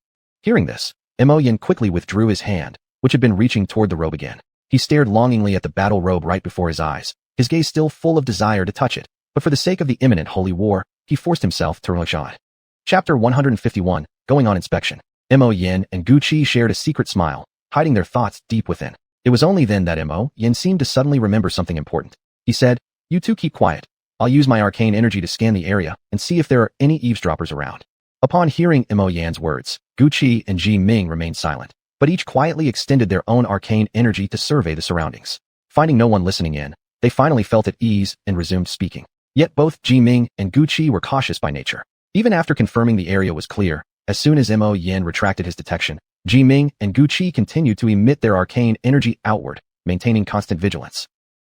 Hearing this, Mo Yan quickly withdrew his hand, which had been reaching toward the robe again. He stared longingly at the battle robe right before his eyes, his gaze still full of desire to touch it, but for the sake of the imminent Holy War, he forced himself to relax on it. Chapter 151, Going on Inspection. Mo Yan and Gucci shared a secret smile, hiding their thoughts deep within. It was only then that Mo Yan seemed to suddenly remember something important. He said, "You two keep quiet. I'll use my arcane energy to scan the area and see if there are any eavesdroppers around." Upon hearing Mo Yan's words, Gucci and Ji Ming remained silent, but each quietly extended their own arcane energy to survey the surroundings. Finding no one listening in, they finally felt at ease and resumed speaking. Yet both Ji Ming and Gucci were cautious by nature. Even after confirming the area was clear, as soon as Mo Yan retracted his detection, Ji Ming and Gucci continued to emit their arcane energy outward, maintaining constant vigilance.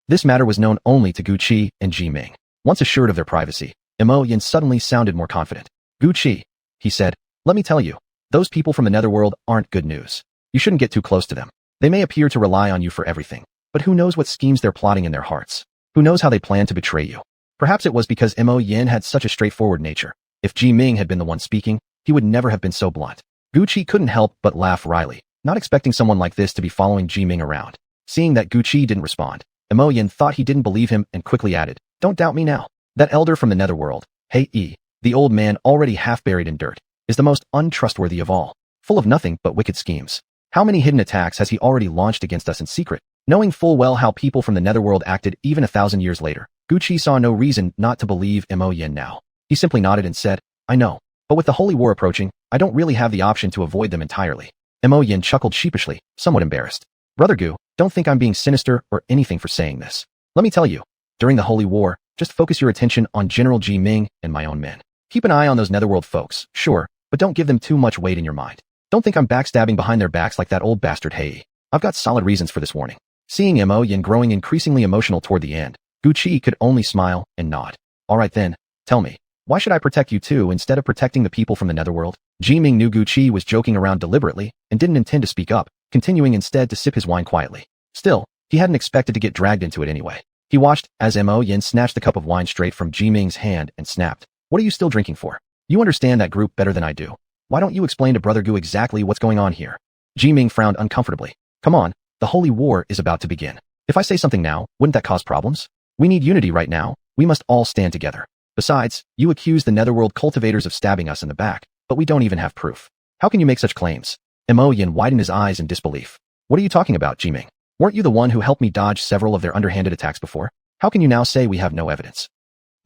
This matter was known only to Gucci and Ji Ming. Once assured of their privacy, Mo Yan suddenly sounded more confident. "Gucci," he said, "let me tell you, those people from the netherworld aren't good news. You shouldn't get too close to them. They may appear to rely on you for everything, but who knows what schemes they're plotting in their hearts? Who knows how they plan to betray you?" Perhaps it was because Mo Yan had such a straightforward nature. If Ji Ming had been the one speaking, he would never have been so blunt. Gucci couldn't help but laugh wryly, not expecting someone like this to be following Ji Ming around. Seeing that Gucci didn't respond, Mo Yan thought he didn't believe him and quickly added, "Don't doubt me now. That elder from the netherworld, the old man already half buried in dirt, is the most untrustworthy of all, full of nothing but wicked schemes. How many hidden attacks has he already launched against us in secret?" Knowing full well how people from the netherworld acted even 1,000 years later, Gucci saw no reason not to believe Mo Yan now. He simply nodded and said, "I know, but with the Holy War approaching, I don't really have the option to avoid them entirely." Mo Yan chuckled sheepishly, somewhat embarrassed. "Brother Gu, don't think I'm being sinister or anything for saying this. Let me tell you, during the Holy War, just focus your attention on General Ji Ming and my own men. Keep an eye on those netherworld folks, sure, but don't give them too much weight in your mind. Don't think I'm backstabbing behind their backs like that old bastard I've got solid reasons for this warning." Seeing Mo Yan growing increasingly emotional toward the end, Gucci could only smile and nod. "All right then, tell me, why should I protect you two instead of protecting the people from the netherworld?" Ji Ming knew Gucci was joking around deliberately and didn't intend to speak up, continuing instead to sip his wine quietly. Still, he hadn't expected to get dragged into it anyway. He watched as Mo Yan snatched the cup of wine straight from Ji Ming's hand and snapped, "What are you still drinking for? You understand that group better than I do. Why don't you explain to Brother Gu exactly what's going on here?" Ji Ming frowned uncomfortably. "Come on, the Holy War is about to begin. If I say something now, wouldn't that cause problems? We need unity right now. We must all stand together. Besides, you accuse the netherworld cultivators of stabbing us in the back, but we don't even have proof. How can you make such claims?" Mo Yan widened his eyes in disbelief. "What are you talking about, Ji Ming? Weren't you the one who helped me dodge several of their underhanded attacks before? How can you now say we have no evidence?"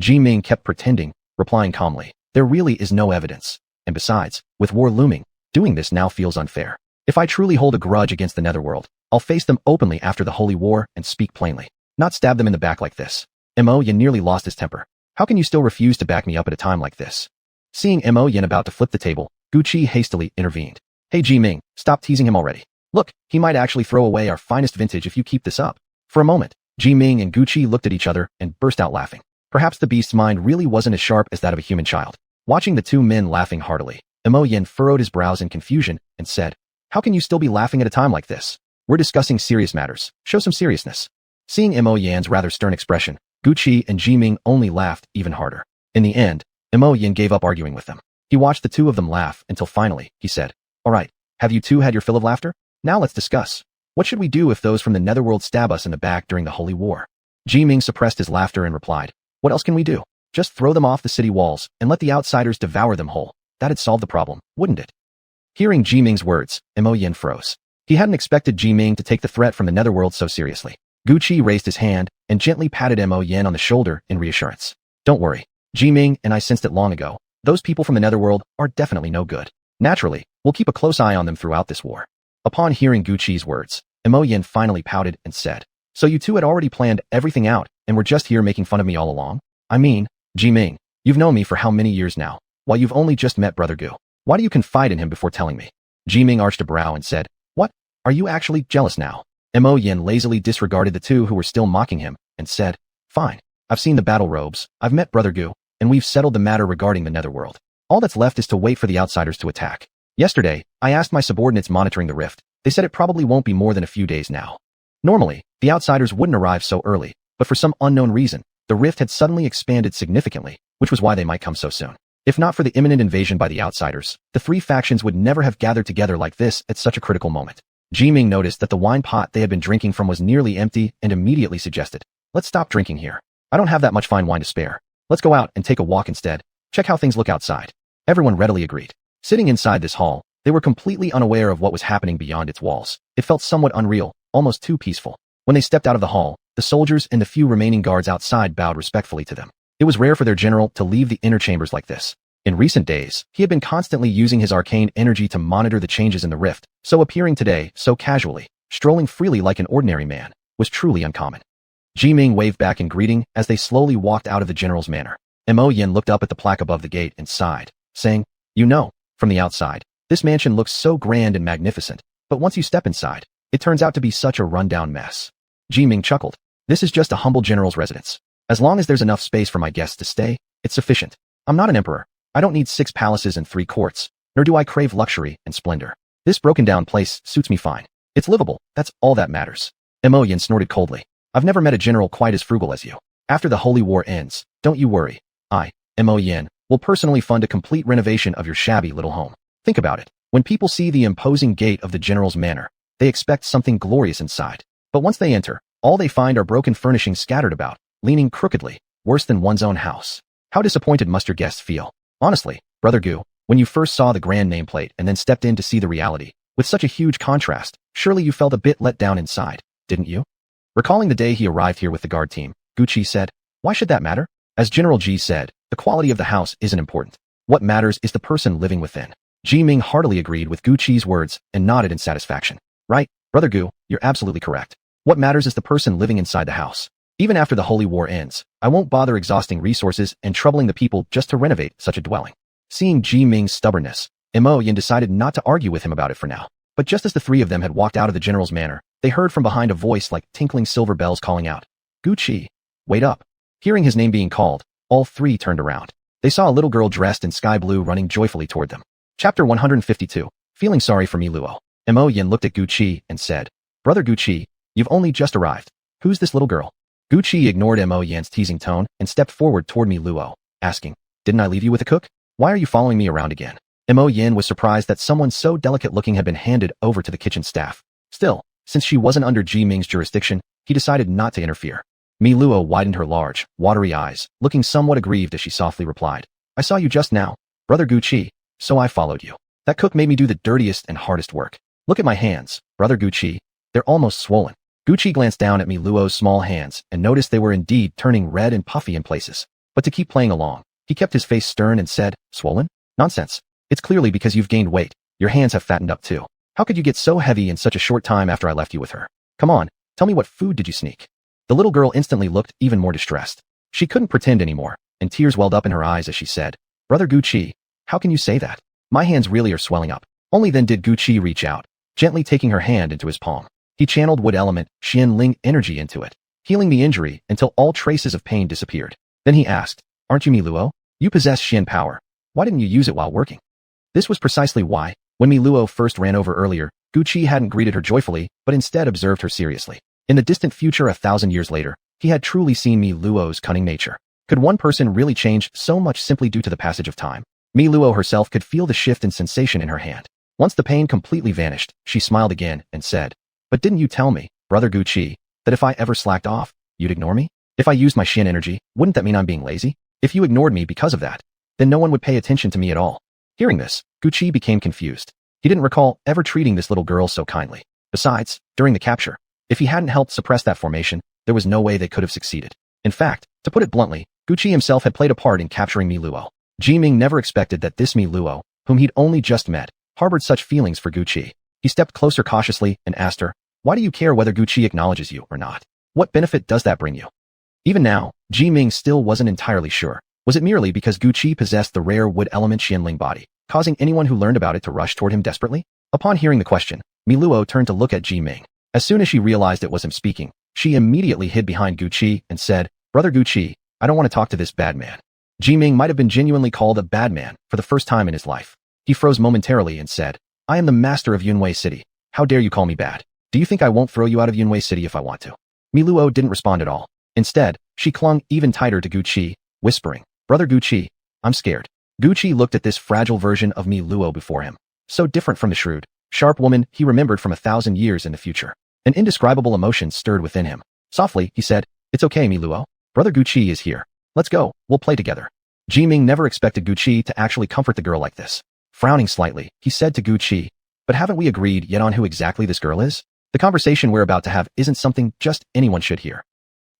Ji Ming kept pretending, replying calmly, "There really is no evidence. And besides, with war looming, doing this now feels unfair. If I truly hold a grudge against the netherworld, I'll face them openly after the Holy War and speak plainly, not stab them in the back like this." Mo Yan nearly lost his temper. "How can you still refuse to back me up at a time like this?" Seeing Mo Yan about to flip the table, Gucci hastily intervened. "Hey Ji Ming, stop teasing him already. Look, he might actually throw away our finest vintage if you keep this up." For a moment, Ji Ming and Gucci looked at each other and burst out laughing. Perhaps the beast's mind really wasn't as sharp as that of a human child. Watching the two men laughing heartily, Mo Yan furrowed his brows in confusion and said, "How can you still be laughing at a time like this? We're discussing serious matters. Show some seriousness." Seeing Mo Yan's rather stern expression, Gucci and Ji Ming only laughed even harder. In the end, Mo Yan gave up arguing with them. He watched the two of them laugh until finally, he said, "All right, have you two had your fill of laughter? Now let's discuss. What should we do if those from the netherworld stab us in the back during the Holy War?" Ji Ming suppressed his laughter and replied, "What else can we do? Just throw them off the city walls and let the outsiders devour them whole. That'd solve the problem, wouldn't it?" Hearing Ji Ming's words, Mo Yan froze. He hadn't expected Ji Ming to take the threat from the netherworld so seriously. Gucci raised his hand and gently patted Mo Yan on the shoulder in reassurance. "Don't worry. Ji Ming and I sensed it long ago. Those people from the netherworld are definitely no good. Naturally, we'll keep a close eye on them throughout this war." Upon hearing Gucci's words, Mo Yan finally pouted and said, "So you two had already planned everything out and were just here making fun of me all along? I mean, Ji Ming, you've known me for how many years now, while you've only just met Brother Gu. Why do you confide in him before telling me?" Ji Ming arched a brow and said, "What? Are you actually jealous now?" Mo Yan lazily disregarded the two who were still mocking him and said, "Fine. I've seen the battle robes, I've met Brother Gu, and we've settled the matter regarding the netherworld. All that's left is to wait for the outsiders to attack. Yesterday, I asked my subordinates monitoring the rift, They said it probably won't be more than a few days now. Normally, the outsiders wouldn't arrive so early, but for some unknown reason, the rift had suddenly expanded significantly, which was why they might come so soon. If not for the imminent invasion by the outsiders, the three factions would never have gathered together like this at such a critical moment. Jiming noticed that the wine pot they had been drinking from was nearly empty and immediately suggested, "Let's stop drinking here. I don't have that much fine wine to spare. Let's go out and take a walk instead. Check how things look outside." Everyone readily agreed. Sitting inside this hall, they were completely unaware of what was happening beyond its walls. It felt somewhat unreal, almost too peaceful. When they stepped out of the hall, the soldiers and the few remaining guards outside bowed respectfully to them. It was rare for their general to leave the inner chambers like this. In recent days, he had been constantly using his arcane energy to monitor the changes in the rift, so appearing today, so casually, strolling freely like an ordinary man, was truly uncommon. Jiming waved back in greeting as they slowly walked out of the general's manor. Mo Yin looked up at the plaque above the gate and sighed, saying, "You know, from the outside, this mansion looks so grand and magnificent, but once you step inside, it turns out to be such a rundown mess." Jiming chuckled. "This is just a humble general's residence. As long as there's enough space for my guests to stay, it's sufficient. I'm not an emperor. I don't need 6 palaces and 3 courts, nor do I crave luxury and splendor. This broken-down place suits me fine. It's livable, that's all that matters." Mo Yin snorted coldly. "I've never met a general quite as frugal as you. After the Holy War ends, don't you worry. I, Mo Yin, will personally fund a complete renovation of your shabby little home. Think about it. When people see the imposing gate of the general's manor, they expect something glorious inside. But once they enter, all they find are broken furnishings scattered about, leaning crookedly, worse than one's own house. How disappointed must your guests feel? Honestly, Brother Gu, when you first saw the grand nameplate and then stepped in to see the reality, with such a huge contrast, surely you felt a bit let down inside, didn't you?" Recalling the day he arrived here with the guard team, Gu Qi said, "Why should that matter? As General Ji said, the quality of the house isn't important. What matters is the person living within." Jiming heartily agreed with Gu Qi's words and nodded in satisfaction. "Right, Brother Gu, you're absolutely correct. What matters is the person living inside the house. Even after the Holy War ends, I won't bother exhausting resources and troubling the people just to renovate such a dwelling." Seeing Jiming's stubbornness, Mo Yin decided not to argue with him about it for now. But just as the three of them had walked out of the general's manor, they heard from behind a voice like tinkling silver bells calling out, "Gu Qi, wait up." Hearing his name being called, all three turned around. They saw a little girl dressed in sky blue running joyfully toward them. Chapter 152, Feeling Sorry for Mi Luo. Mo Yin looked at Gu Qi and said, "Brother Gu Qi, you've only just arrived. Who's this little girl?" Gu Qi ignored Mo Yin's teasing tone and stepped forward toward Mi Luo, asking, "Didn't I leave you with a cook? Why are you following me around again?" Mo Yin was surprised that someone so delicate-looking had been handed over to the kitchen staff. Still, since she wasn't under Jiming's jurisdiction, he decided not to interfere. Mi Luo widened her large, watery eyes, looking somewhat aggrieved as she softly replied, "I saw you just now, Brother Gu Qi, so I followed you. That cook made me do the dirtiest and hardest work. Look at my hands, Brother Gu Qi. They're almost swollen." Gu Qi glanced down at Mi Luo's small hands and noticed they were indeed turning red and puffy in places. But to keep playing along, he kept his face stern and said, "Swollen? Nonsense. It's clearly because you've gained weight. Your hands have fattened up too. How could you get so heavy in such a short time after I left you with her? Come on, tell me what food did you sneak?" The little girl instantly looked even more distressed. She couldn't pretend anymore, and tears welled up in her eyes as she said, "Brother Gu Qi, how can you say that? My hands really are swelling up." Only then did Gu Qi reach out, gently taking her hand into his palm. He channeled wood element Xian Ling energy into it, healing the injury until all traces of pain disappeared. Then he asked, "Aren't you Mi Luo? You possess Xian power. Why didn't you use it while working?" This was precisely why, when Mi Luo first ran over earlier, Gu Qi hadn't greeted her joyfully, but instead observed her seriously. In the distant future 1,000 years later, he had truly seen Mi Luo's cunning nature. Could one person really change so much simply due to the passage of time? Mi Luo herself could feel the shift in sensation in her hand. Once the pain completely vanished, she smiled again and said, "But didn't you tell me, Brother Gu Qi, that if I ever slacked off, you'd ignore me? If I used my Xian energy, wouldn't that mean I'm being lazy? If you ignored me because of that, then no one would pay attention to me at all." Hearing this, Gu Qi became confused. He didn't recall ever treating this little girl so kindly. Besides, during the capture, if he hadn't helped suppress that formation, there was no way they could have succeeded. In fact, to put it bluntly, Gu Qi himself had played a part in capturing Mi Luo. Jiming never expected that this Mi Luo, whom he'd only just met, harbored such feelings for Gu Qi. He stepped closer cautiously and asked her, "Why do you care whether Gu Qi acknowledges you or not? What benefit does that bring you?" Even now, Jiming still wasn't entirely sure. Was it merely because Gu Qi possessed the rare wood element Xianling body, causing anyone who learned about it to rush toward him desperately? Upon hearing the question, Mi Luo turned to look at Jiming. As soon as she realized it was him speaking, she immediately hid behind Gu Qi and said, "Brother Gu Qi, I don't want to talk to this bad man." Jiming might have been genuinely called a bad man for the first time in his life. He froze momentarily and said, "I am the master of Yunwei City. How dare you call me bad? Do you think I won't throw you out of Yunwei City if I want to? Mi Luo didn't respond at all. Instead, she clung even tighter to Guqi, whispering, Brother Guqi, I'm scared. Guqi looked at this fragile version of Mi Luo before him. So different from the shrewd, sharp woman he remembered from 1,000 years in the future. An indescribable emotion stirred within him. Softly, he said, It's okay, Mi Luo. Brother Guqi is here. Let's go, we'll play together. Jiming never expected Guqi to actually comfort the girl like this. Frowning slightly, he said to Guqi, But haven't we agreed yet on who exactly this girl is? The conversation we're about to have isn't something just anyone should hear.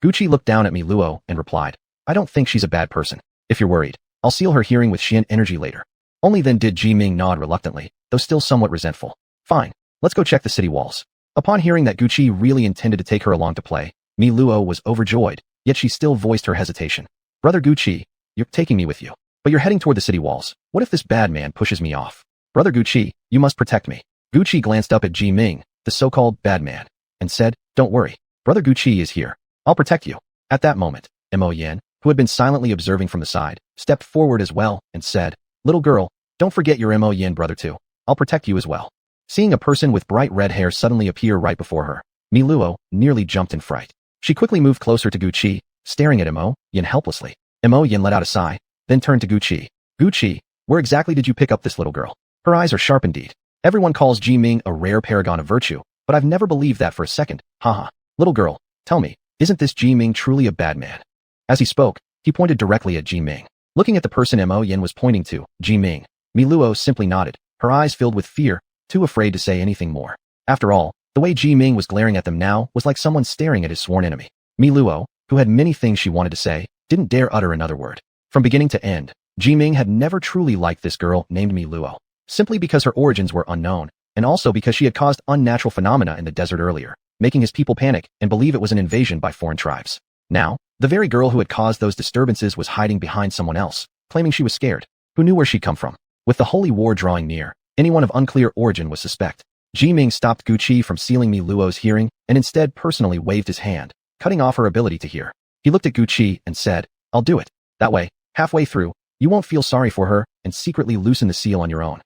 Guqi looked down at Mi Luo and replied, I don't think she's a bad person. If you're worried, I'll seal her hearing with Xian energy later. Only then did Jiming nod reluctantly, though still somewhat resentful. Fine, let's go check the city walls. Upon hearing that Guqi really intended to take her along to play, Mi Luo was overjoyed, yet she still voiced her hesitation. Brother Guqi, you're taking me with you. But you're heading toward the city walls. What if this bad man pushes me off? Brother Guqi, you must protect me. Guqi glanced up at Jiming, the so-called bad man, and said, Don't worry. Brother Guqi is here. I'll protect you. At that moment, Mo Yan, who had been silently observing from the side, stepped forward as well and said, Little girl, don't forget your Mo Yan brother too. I'll protect you as well. Seeing a person with bright red hair suddenly appear right before her, Mi Luo nearly jumped in fright. She quickly moved closer to Guqi, staring at Mo Yan helplessly. Mo Yan let out a sigh, then turned to Guqi. Guqi, where exactly did you pick up this little girl? Her eyes are sharp indeed. Everyone calls Jiming a rare paragon of virtue, but I've never believed that for a second. Haha. Little girl, tell me, isn't this Jiming truly a bad man? As he spoke, he pointed directly at Jiming. Looking at the person Mo Yan was pointing to, Jiming, Mi Luo simply nodded, her eyes filled with fear, too afraid to say anything more. After all, the way Jiming was glaring at them now was like someone staring at his sworn enemy. Mi Luo, who had many things she wanted to say, didn't dare utter another word. From beginning to end, Jiming had never truly liked this girl named Mi Luo, simply because her origins were unknown, and also because she had caused unnatural phenomena in the desert earlier, making his people panic and believe it was an invasion by foreign tribes. Now, the very girl who had caused those disturbances was hiding behind someone else, claiming she was scared. Who knew where she'd come from? With the holy war drawing near, anyone of unclear origin was suspect. Jiming stopped Guqi from sealing Mi Luo's hearing and instead personally waved his hand, cutting off her ability to hear. He looked at Guqi and said, I'll do it. That way, halfway through, you won't feel sorry for her and secretly loosen the seal on your own.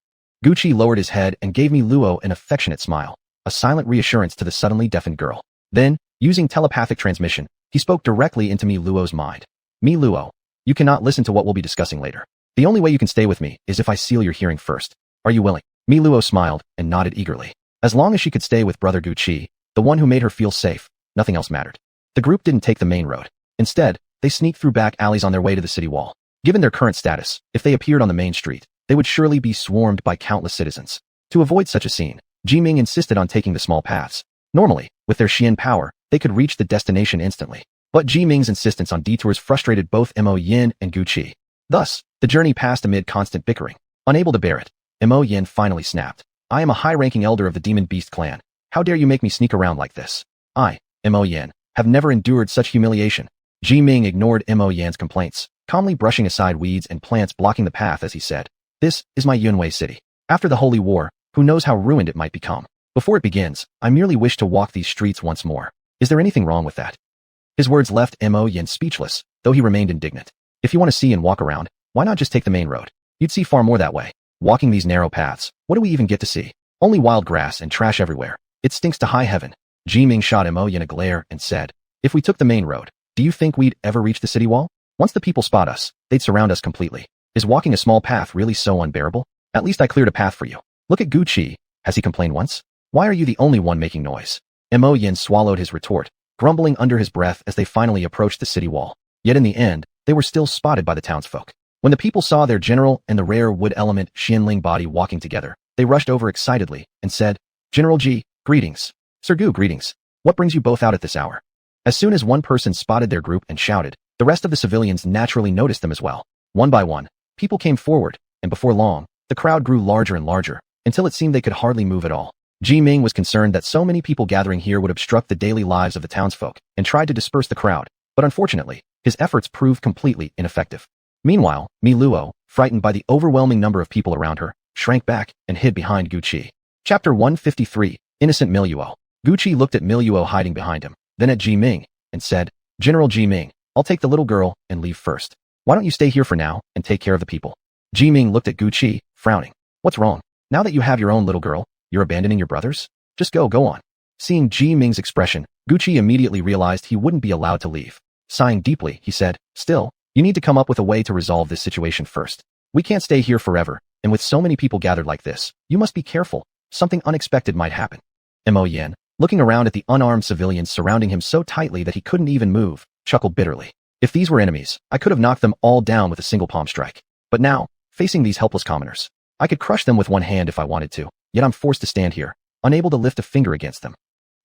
Guqi lowered his head and gave Mi Luo an affectionate smile, a silent reassurance to the suddenly deafened girl. Then, using telepathic transmission, he spoke directly into Mi Luo's mind. Mi Luo, you cannot listen to what we'll be discussing later. The only way you can stay with me is if I seal your hearing first. Are you willing? Mi Luo smiled and nodded eagerly. As long as she could stay with Brother Guqi, the one who made her feel safe, nothing else mattered. The group didn't take the main road. Instead, they sneaked through back alleys on their way to the city wall. Given their current status, if they appeared on the main street, they would surely be swarmed by countless citizens. To avoid such a scene, Jiming insisted on taking the small paths. Normally, with their Xian power, they could reach the destination instantly. But Jiming's insistence on detours frustrated both Mo Yan and Guqi. Thus, the journey passed amid constant bickering. Unable to bear it, Mo Yan finally snapped. I am a high-ranking elder of the Demon Beast clan. How dare you make me sneak around like this? I, Mo Yan, have never endured such humiliation. Jiming ignored Mo Yan's complaints, calmly brushing aside weeds and plants blocking the path as he said, This is my Yunwei city. After the Holy War, who knows how ruined it might become. Before it begins, I merely wish to walk these streets once more. Is there anything wrong with that? His words left Mo Yan speechless, though he remained indignant. If you want to see and walk around, why not just take the main road? You'd see far more that way. Walking these narrow paths, what do we even get to see? Only wild grass and trash everywhere. It stinks to high heaven. Jiming shot Mo Yan a glare and said, If we took the main road, do you think we'd ever reach the city wall? Once the people spot us, they'd surround us completely. Is walking a small path really so unbearable? At least I cleared a path for you. Look at Guqi. Has he complained once? Why are you the only one making noise? Mo Yan swallowed his retort, grumbling under his breath as they finally approached the city wall. Yet in the end, they were still spotted by the townsfolk. When the people saw their general and the rare wood element Xianling body walking together, they rushed over excitedly and said, General Ji, greetings. Sir Gu, greetings. What brings you both out at this hour? As soon as one person spotted their group and shouted, the rest of the civilians naturally noticed them as well. One by one, people came forward, and before long, the crowd grew larger and larger, until it seemed they could hardly move at all. Jiming was concerned that so many people gathering here would obstruct the daily lives of the townsfolk, and tried to disperse the crowd, but unfortunately, his efforts proved completely ineffective. Meanwhile, Mi Luo, frightened by the overwhelming number of people around her, shrank back and hid behind Guqi. Chapter 153, Innocent Miluo. Guqi looked at Miluo hiding behind him, then at Jiming, and said, General Jiming, I'll take the little girl and leave first. Why don't you stay here for now and take care of the people? Jiming looked at Guqi, frowning. What's wrong? Now that you have your own little girl, you're abandoning your brothers? Just go on. Seeing Ji Ming's expression, Gucci immediately realized he wouldn't be allowed to leave. Sighing deeply, he said, still, you need to come up with a way to resolve this situation first. We can't stay here forever, and with so many people gathered like this, you must be careful. Something unexpected might happen. Mo Yan, looking around at the unarmed civilians surrounding him so tightly that he couldn't even move, chuckled bitterly. If these were enemies, I could have knocked them all down with a single palm strike. But now, facing these helpless commoners, I could crush them with one hand if I wanted to, yet I'm forced to stand here, unable to lift a finger against them.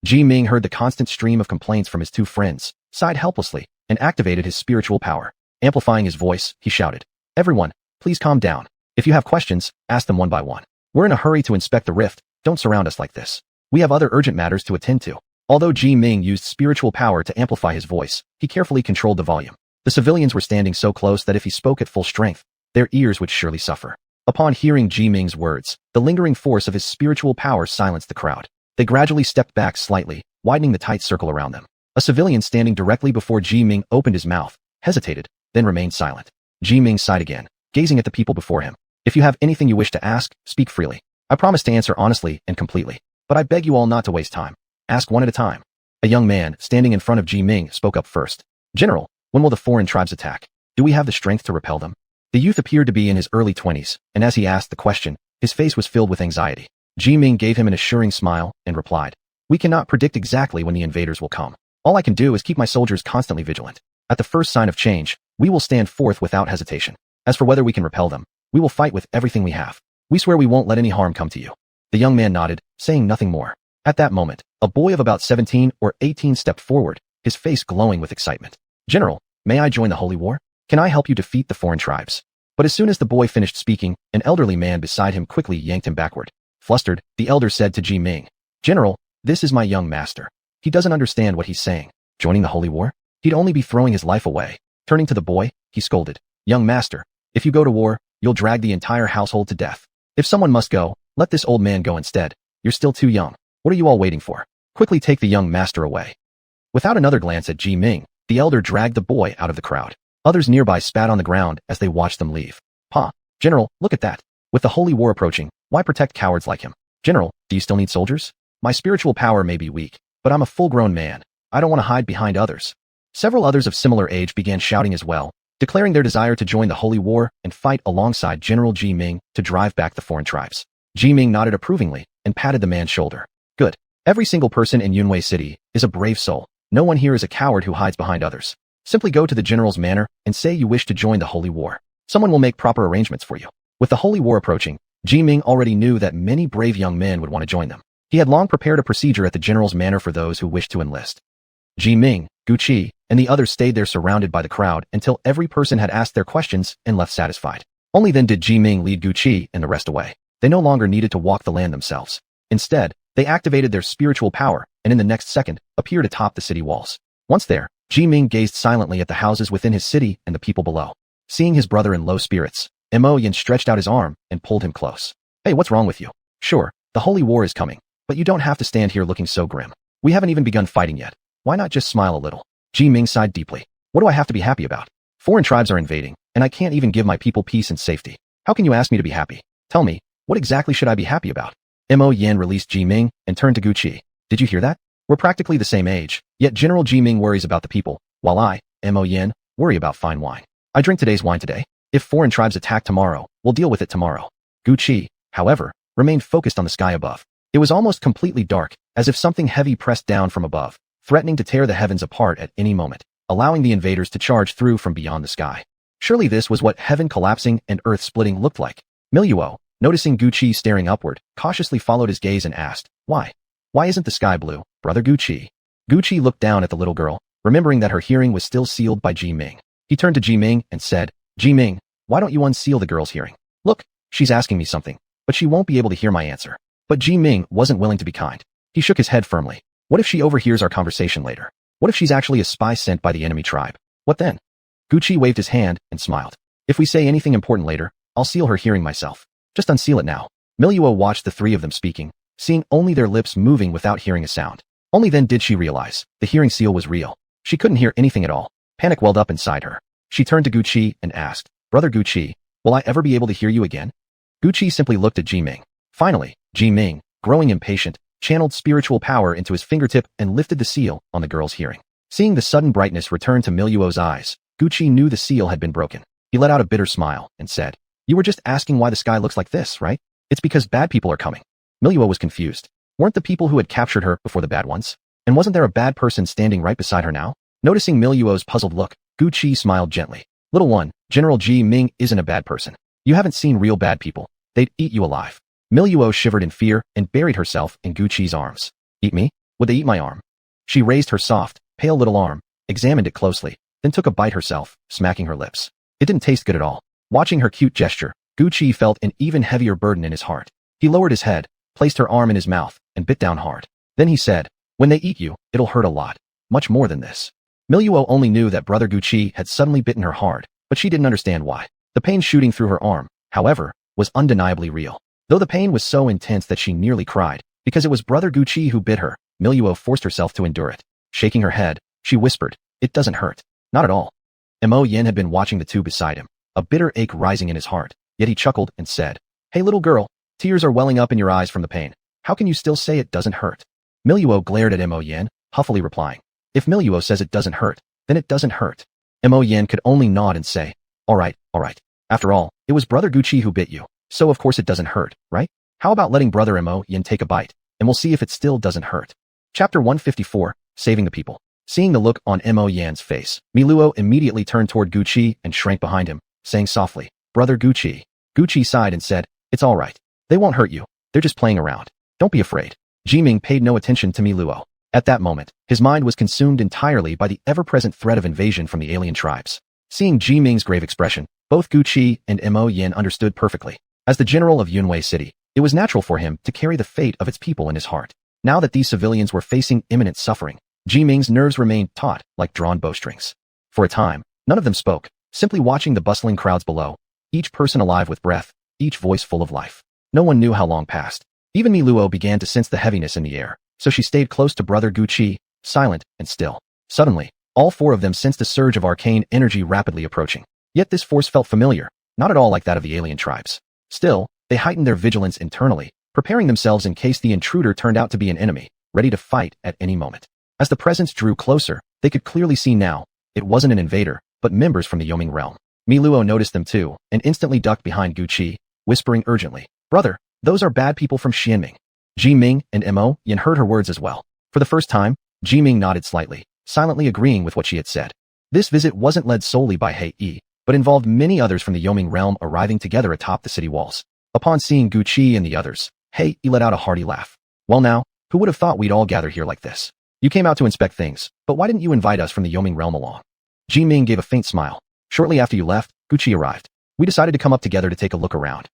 Ji Ming heard the constant stream of complaints from his two friends, sighed helplessly, and activated his spiritual power. Amplifying his voice, he shouted, everyone, please calm down. If you have questions, ask them one by one. We're in a hurry to inspect the rift, don't surround us like this. We have other urgent matters to attend to. Although Ji Ming used spiritual power to amplify his voice, he carefully controlled the volume. The civilians were standing so close that if he spoke at full strength, their ears would surely suffer. Upon hearing Ji Ming's words, the lingering force of his spiritual power silenced the crowd. They gradually stepped back slightly, widening the tight circle around them. A civilian standing directly before Ji Ming opened his mouth, hesitated, then remained silent. Ji Ming sighed again, gazing at the people before him. If you have anything you wish to ask, speak freely. I promise to answer honestly and completely. But I beg you all not to waste time. Ask one at a time. A young man, standing in front of Ji Ming, spoke up first. General, when will the foreign tribes attack? Do we have the strength to repel them? The youth appeared to be in his early 20s, and as he asked the question, his face was filled with anxiety. Ji Ming gave him an assuring smile and replied, we cannot predict exactly when the invaders will come. All I can do is keep my soldiers constantly vigilant. At the first sign of change, we will stand forth without hesitation. As for whether we can repel them, we will fight with everything we have. We swear we won't let any harm come to you. The young man nodded, saying nothing more. At that moment, a boy of about 17 or 18 stepped forward, his face glowing with excitement. General, may I join the holy war? Can I help you defeat the foreign tribes? But as soon as the boy finished speaking, an elderly man beside him quickly yanked him backward. Flustered, the elder said to Ji Ming, General, this is my young master. He doesn't understand what he's saying. Joining the holy war? He'd only be throwing his life away. Turning to the boy, he scolded, young master, if you go to war, you'll drag the entire household to death. If someone must go, let this old man go instead. You're still too young. What are you all waiting for? Quickly take the young master away. Without another glance at Ji Ming, the elder dragged the boy out of the crowd. Others nearby spat on the ground as they watched them leave. Pa, General, look at that. With the holy war approaching, why protect cowards like him? General, do you still need soldiers? My spiritual power may be weak, but I'm a full-grown man. I don't want to hide behind others. Several others of similar age began shouting as well, declaring their desire to join the holy war and fight alongside General Ji Ming to drive back the foreign tribes. Ji Ming nodded approvingly and patted the man's shoulder. Good. Every single person in Yunwei City is a brave soul. No one here is a coward who hides behind others. Simply go to the general's manor and say you wish to join the holy war. Someone will make proper arrangements for you. With the holy war approaching, Ji Ming already knew that many brave young men would want to join them. He had long prepared a procedure at the general's manor for those who wished to enlist. Ji Ming, Gucci, and the others stayed there surrounded by the crowd until every person had asked their questions and left satisfied. Only then did Ji Ming lead Gucci and the rest away. They no longer needed to walk the land themselves. Instead, they activated their spiritual power and in the next second appeared atop the city walls. Once there, Ji Ming gazed silently at the houses within his city and the people below. Seeing his brother in low spirits, Mo Yan stretched out his arm and pulled him close. Hey, what's wrong with you? Sure, the holy war is coming, but you don't have to stand here looking so grim. We haven't even begun fighting yet. Why not just smile a little? Ji Ming sighed deeply. What do I have to be happy about? Foreign tribes are invading, and I can't even give my people peace and safety. How can you ask me to be happy? Tell me, what exactly should I be happy about? Mo Yan released Ji Ming and turned to Gucci. Did you hear that? We're practically the same age, yet General Ji Ming worries about the people, while I, Mo Yan, worry about fine wine. I drink today's wine today. If foreign tribes attack tomorrow, we'll deal with it tomorrow. Gucci, however, remained focused on the sky above. It was almost completely dark, as if something heavy pressed down from above, threatening to tear the heavens apart at any moment, allowing the invaders to charge through from beyond the sky. Surely this was what heaven collapsing and earth splitting looked like. Miluo, noticing Gucci staring upward, cautiously followed his gaze and asked, Why? Why isn't the sky blue, brother Gucci? Gucci looked down at the little girl, remembering that her hearing was still sealed by Ji Ming. He turned to Ji Ming and said, Ji Ming, why don't you unseal the girl's hearing? Look, she's asking me something, but she won't be able to hear my answer. But Ji Ming wasn't willing to be kind. He shook his head firmly. What if she overhears our conversation later? What if she's actually a spy sent by the enemy tribe? What then? Gucci waved his hand and smiled. If we say anything important later, I'll seal her hearing myself. Just unseal it now. Miluo watched the three of them speaking, seeing only their lips moving without hearing a sound. Only then did she realize the hearing seal was real. She couldn't hear anything at all. Panic welled up inside her. She turned to Gucci and asked, Brother Gucci, will I ever be able to hear you again? Gucci simply looked at Ji Ming. Finally, Ji Ming, growing impatient, channeled spiritual power into his fingertip and lifted the seal on the girl's hearing. Seeing the sudden brightness return to Miluo's eyes, Gucci knew the seal had been broken. He let out a bitter smile and said, "You were just asking why the sky looks like this, right? It's because bad people are coming." Miluo was confused. Weren't the people who had captured her before the bad ones? And wasn't there a bad person standing right beside her now? Noticing Miluo's puzzled look, Gucci smiled gently. "Little one, General Ji Ming isn't a bad person. You haven't seen real bad people. They'd eat you alive." Miluo shivered in fear and buried herself in Gucci's arms. "Eat me? Would they eat my arm?" She raised her soft, pale little arm, examined it closely, then took a bite herself, smacking her lips. It didn't taste good at all. Watching her cute gesture, Gucci felt an even heavier burden in his heart. He lowered his head, placed her arm in his mouth, and bit down hard. Then he said, "When they eat you, it'll hurt a lot. Much more than this." Miluo only knew that brother Gucci had suddenly bitten her hard, but she didn't understand why. The pain shooting through her arm, however, was undeniably real. Though the pain was so intense that she nearly cried, because it was brother Gucci who bit her, Miluo forced herself to endure it. Shaking her head, she whispered, "It doesn't hurt. Not at all." Mo Yin had been watching the two beside him, a bitter ache rising in his heart, yet he chuckled and said, "Hey little girl, tears are welling up in your eyes from the pain. How can you still say it doesn't hurt?" Miluo glared at Mo Yin, huffily replying, "If Miluo says it doesn't hurt, then it doesn't hurt." Mo Yin could only nod and say, all right. After all, it was brother Gucci who bit you, so of course it doesn't hurt, right? How about letting brother Mo Yin take a bite, and we'll see if it still doesn't hurt." Chapter 154, Saving the People. Seeing the look on Mo Yan's face, Miluo immediately turned toward Gucci and shrank behind him, saying softly, "Brother Gucci." Gucci sighed and said, "It's all right. They won't hurt you. They're just playing around. Don't be afraid." Jiming paid no attention to Miluo. At that moment, his mind was consumed entirely by the ever-present threat of invasion from the alien tribes. Seeing Jiming's grave expression, both Gucci and Mo Yin understood perfectly. As the general of Yunwei City, it was natural for him to carry the fate of its people in his heart. Now that these civilians were facing imminent suffering, Jiming's nerves remained taut like drawn bowstrings. For a time, none of them spoke, simply watching the bustling crowds below, each person alive with breath, each voice full of life. No one knew how long passed. Even Miluo began to sense the heaviness in the air, so she stayed close to brother Gucci, silent and still. Suddenly, all four of them sensed a surge of arcane energy rapidly approaching. Yet this force felt familiar, not at all like that of the alien tribes. Still, they heightened their vigilance internally, preparing themselves in case the intruder turned out to be an enemy, ready to fight at any moment. As the presence drew closer, they could clearly see now, it wasn't an invader, but members from the Yoming realm. Miluo noticed them too, and instantly ducked behind Gucci, whispering urgently, "Brother, those are bad people from Xianming." Ji Ming and Mo Yin heard her words as well. For the first time, Ji Ming nodded slightly, silently agreeing with what she had said. This visit wasn't led solely by He Yi, but involved many others from the Yoming realm arriving together atop the city walls. Upon seeing Gucci and the others, He Yi let out a hearty laugh. "Well now, who would have thought we'd all gather here like this? You came out to inspect things, but why didn't you invite us from the Yoming realm along?" Ji Ming gave a faint smile. "Shortly after you left, Gucci arrived. We decided to come up together to take a look around."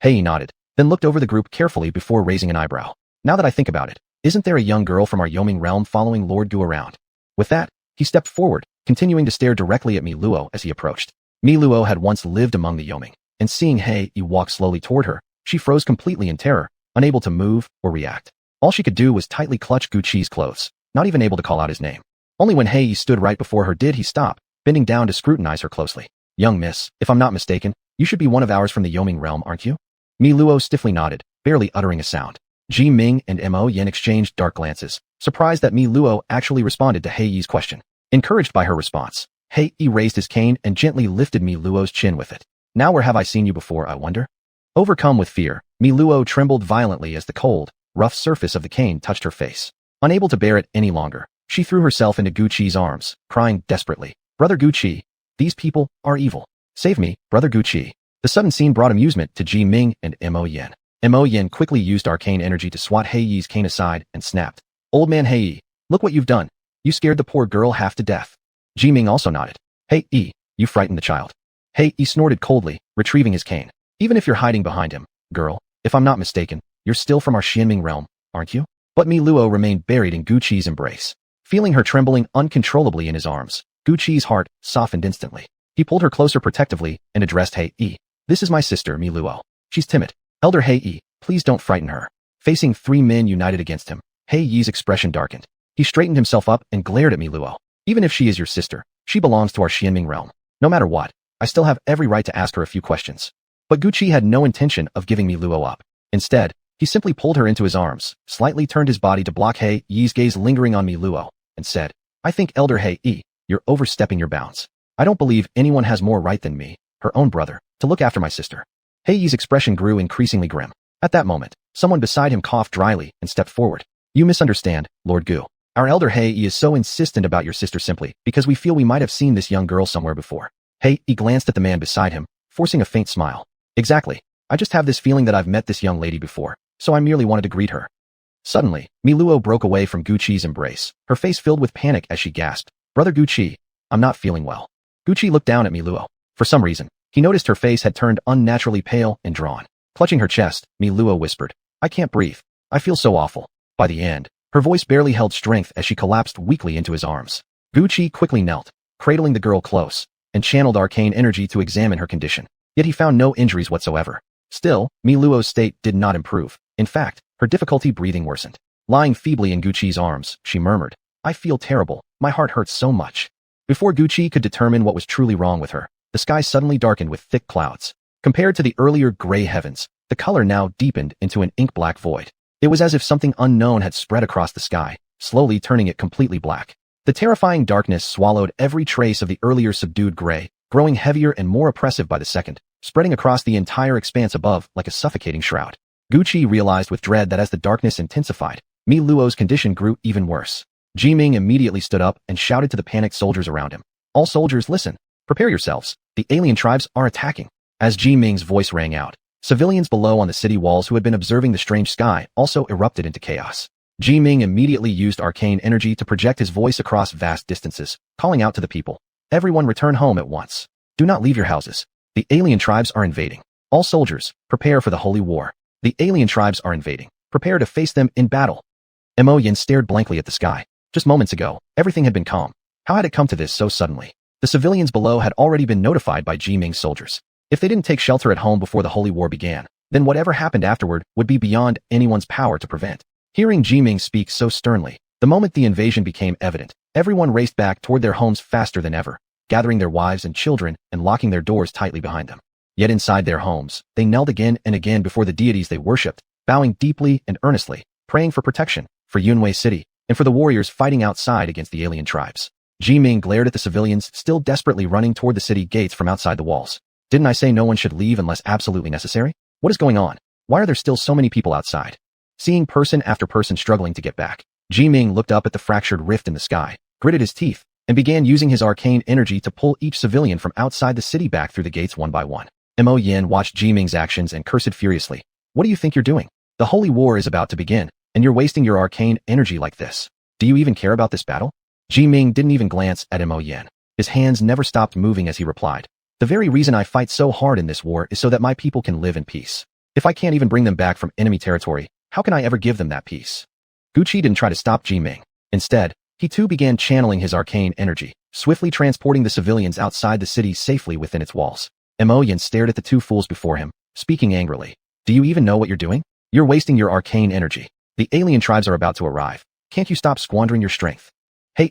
He Yi nodded, then looked over the group carefully before raising an eyebrow. "Now that I think about it, isn't there a young girl from our Yoming realm following Lord Gu around?" With that, he stepped forward, continuing to stare directly at Miluo as he approached. Miluo had once lived among the Yoming, and seeing He Yi walk slowly toward her, she froze completely in terror, unable to move or react. All she could do was tightly clutch Gucci's clothes, not even able to call out his name. Only when He Yi stood right before her did he stop, bending down to scrutinize her closely. "Young miss, if I'm not mistaken, you should be one of ours from the Yoming realm, aren't you?" Miluo stiffly nodded, barely uttering a sound. Ji Ming and Mo Yin exchanged dark glances, surprised that Miluo actually responded to He Yi's question. Encouraged by her response, He Yi raised his cane and gently lifted Miluo's chin with it. "Now where have I seen you before, I wonder?" Overcome with fear, Miluo trembled violently as the cold, rough surface of the cane touched her face. Unable to bear it any longer, she threw herself into Gucci's arms, crying desperately, "Brother Gucci, these people are evil. Save me, brother Gucci." The sudden scene brought amusement to Ji Ming and Mo Yin. Mo Yin quickly used arcane energy to swat He Yi's cane aside and snapped, "Old man He Yi, look what you've done. You scared the poor girl half to death." Ji Ming also nodded. "He Yi, you frightened the child." He Yi snorted coldly, retrieving his cane. "Even if you're hiding behind him, girl, if I'm not mistaken, you're still from our Xianming realm, aren't you?" But Miluo remained buried in Gucci's embrace. Feeling her trembling uncontrollably in his arms, Gucci's heart softened instantly. He pulled her closer protectively and addressed He Yi. "This is my sister, Miluo. She's timid. Elder He Yi, please don't frighten her." Facing three men united against him, He Yi's expression darkened. He straightened himself up and glared at Miluo. "Even if she is your sister, she belongs to our Xianming realm. No matter what, I still have every right to ask her a few questions." But Gucci had no intention of giving Miluo up. Instead, He simply pulled her into his arms, slightly turned his body to block He Yi's gaze lingering on Mi Luo, and said, I think Elder He Yi, you're overstepping your bounds. I don't believe anyone has more right than me, her own brother, to look after my sister. He Yi's expression grew increasingly grim. At that moment, someone beside him coughed dryly and stepped forward. You misunderstand, Lord Gu. Our Elder He Yi is so insistent about your sister simply because we feel we might have seen this young girl somewhere before. He Yi glanced at the man beside him, forcing a faint smile. Exactly. I just have this feeling that I've met this young lady before, so I merely wanted to greet her. Suddenly, Mi Luo broke away from Gu Qi's embrace, her face filled with panic as she gasped, Brother Gu Qi, I'm not feeling well. Gu Qi looked down at Mi Luo. For some reason, he noticed her face had turned unnaturally pale and drawn. Clutching her chest, Mi Luo whispered, I can't breathe. I feel so awful. By the end, her voice barely held strength as she collapsed weakly into his arms. Gu Qi quickly knelt, cradling the girl close, and channeled arcane energy to examine her condition. Yet he found no injuries whatsoever. Still, Mi Luo's state did not improve. In fact, her difficulty breathing worsened. Lying feebly in Gu Qi's arms, she murmured, I feel terrible. My heart hurts so much. Before Gu Qi could determine what was truly wrong with her, the sky suddenly darkened with thick clouds. Compared to the earlier gray heavens, the color now deepened into an ink-black void. It was as if something unknown had spread across the sky, slowly turning it completely black. The terrifying darkness swallowed every trace of the earlier subdued gray, growing heavier and more oppressive by the second, spreading across the entire expanse above like a suffocating shroud. Gu Qi realized with dread that as the darkness intensified, Mi Luo's condition grew even worse. Ji Ming immediately stood up and shouted to the panicked soldiers around him. All soldiers, listen. Prepare yourselves. The alien tribes are attacking. As Ji Ming's voice rang out, civilians below on the city walls who had been observing the strange sky also erupted into chaos. Ji Ming immediately used arcane energy to project his voice across vast distances, calling out to the people. Everyone return home at once. Do not leave your houses. The alien tribes are invading. All soldiers, prepare for the holy war. The alien tribes are invading. Prepare to face them in battle. Mo Yin stared blankly at the sky. Just moments ago, everything had been calm. How had it come to this so suddenly? The civilians below had already been notified by Ji Ming's soldiers. If they didn't take shelter at home before the holy war began, then whatever happened afterward would be beyond anyone's power to prevent. Hearing Ji Ming speak so sternly, the moment the invasion became evident, everyone raced back toward their homes faster than ever, gathering their wives and children and locking their doors tightly behind them. Yet inside their homes, they knelt again and again before the deities they worshipped, bowing deeply and earnestly, praying for protection, for Yunwei City, and for the warriors fighting outside against the alien tribes. Ji Ming glared at the civilians still desperately running toward the city gates from outside the walls. Didn't I say no one should leave unless absolutely necessary? What is going on? Why are there still so many people outside? Seeing person after person struggling to get back, Ji Ming looked up at the fractured rift in the sky, gritted his teeth, and began using his arcane energy to pull each civilian from outside the city back through the gates one by one. Mo Yin watched Ji Ming's actions and cursed furiously. What do you think you're doing? The holy war is about to begin, and you're wasting your arcane energy like this. Do you even care about this battle? Ji Ming didn't even glance at Mo Yin. His hands never stopped moving as he replied. The very reason I fight so hard in this war is so that my people can live in peace. If I can't even bring them back from enemy territory, how can I ever give them that peace? Gu Qi didn't try to stop Ji Ming. Instead, he too began channeling his arcane energy, swiftly transporting the civilians outside the city safely within its walls. Mo Yin stared at the two fools before him, speaking angrily. Do you even know what you're doing? You're wasting your arcane energy. The alien tribes are about to arrive. Can't you stop squandering your strength?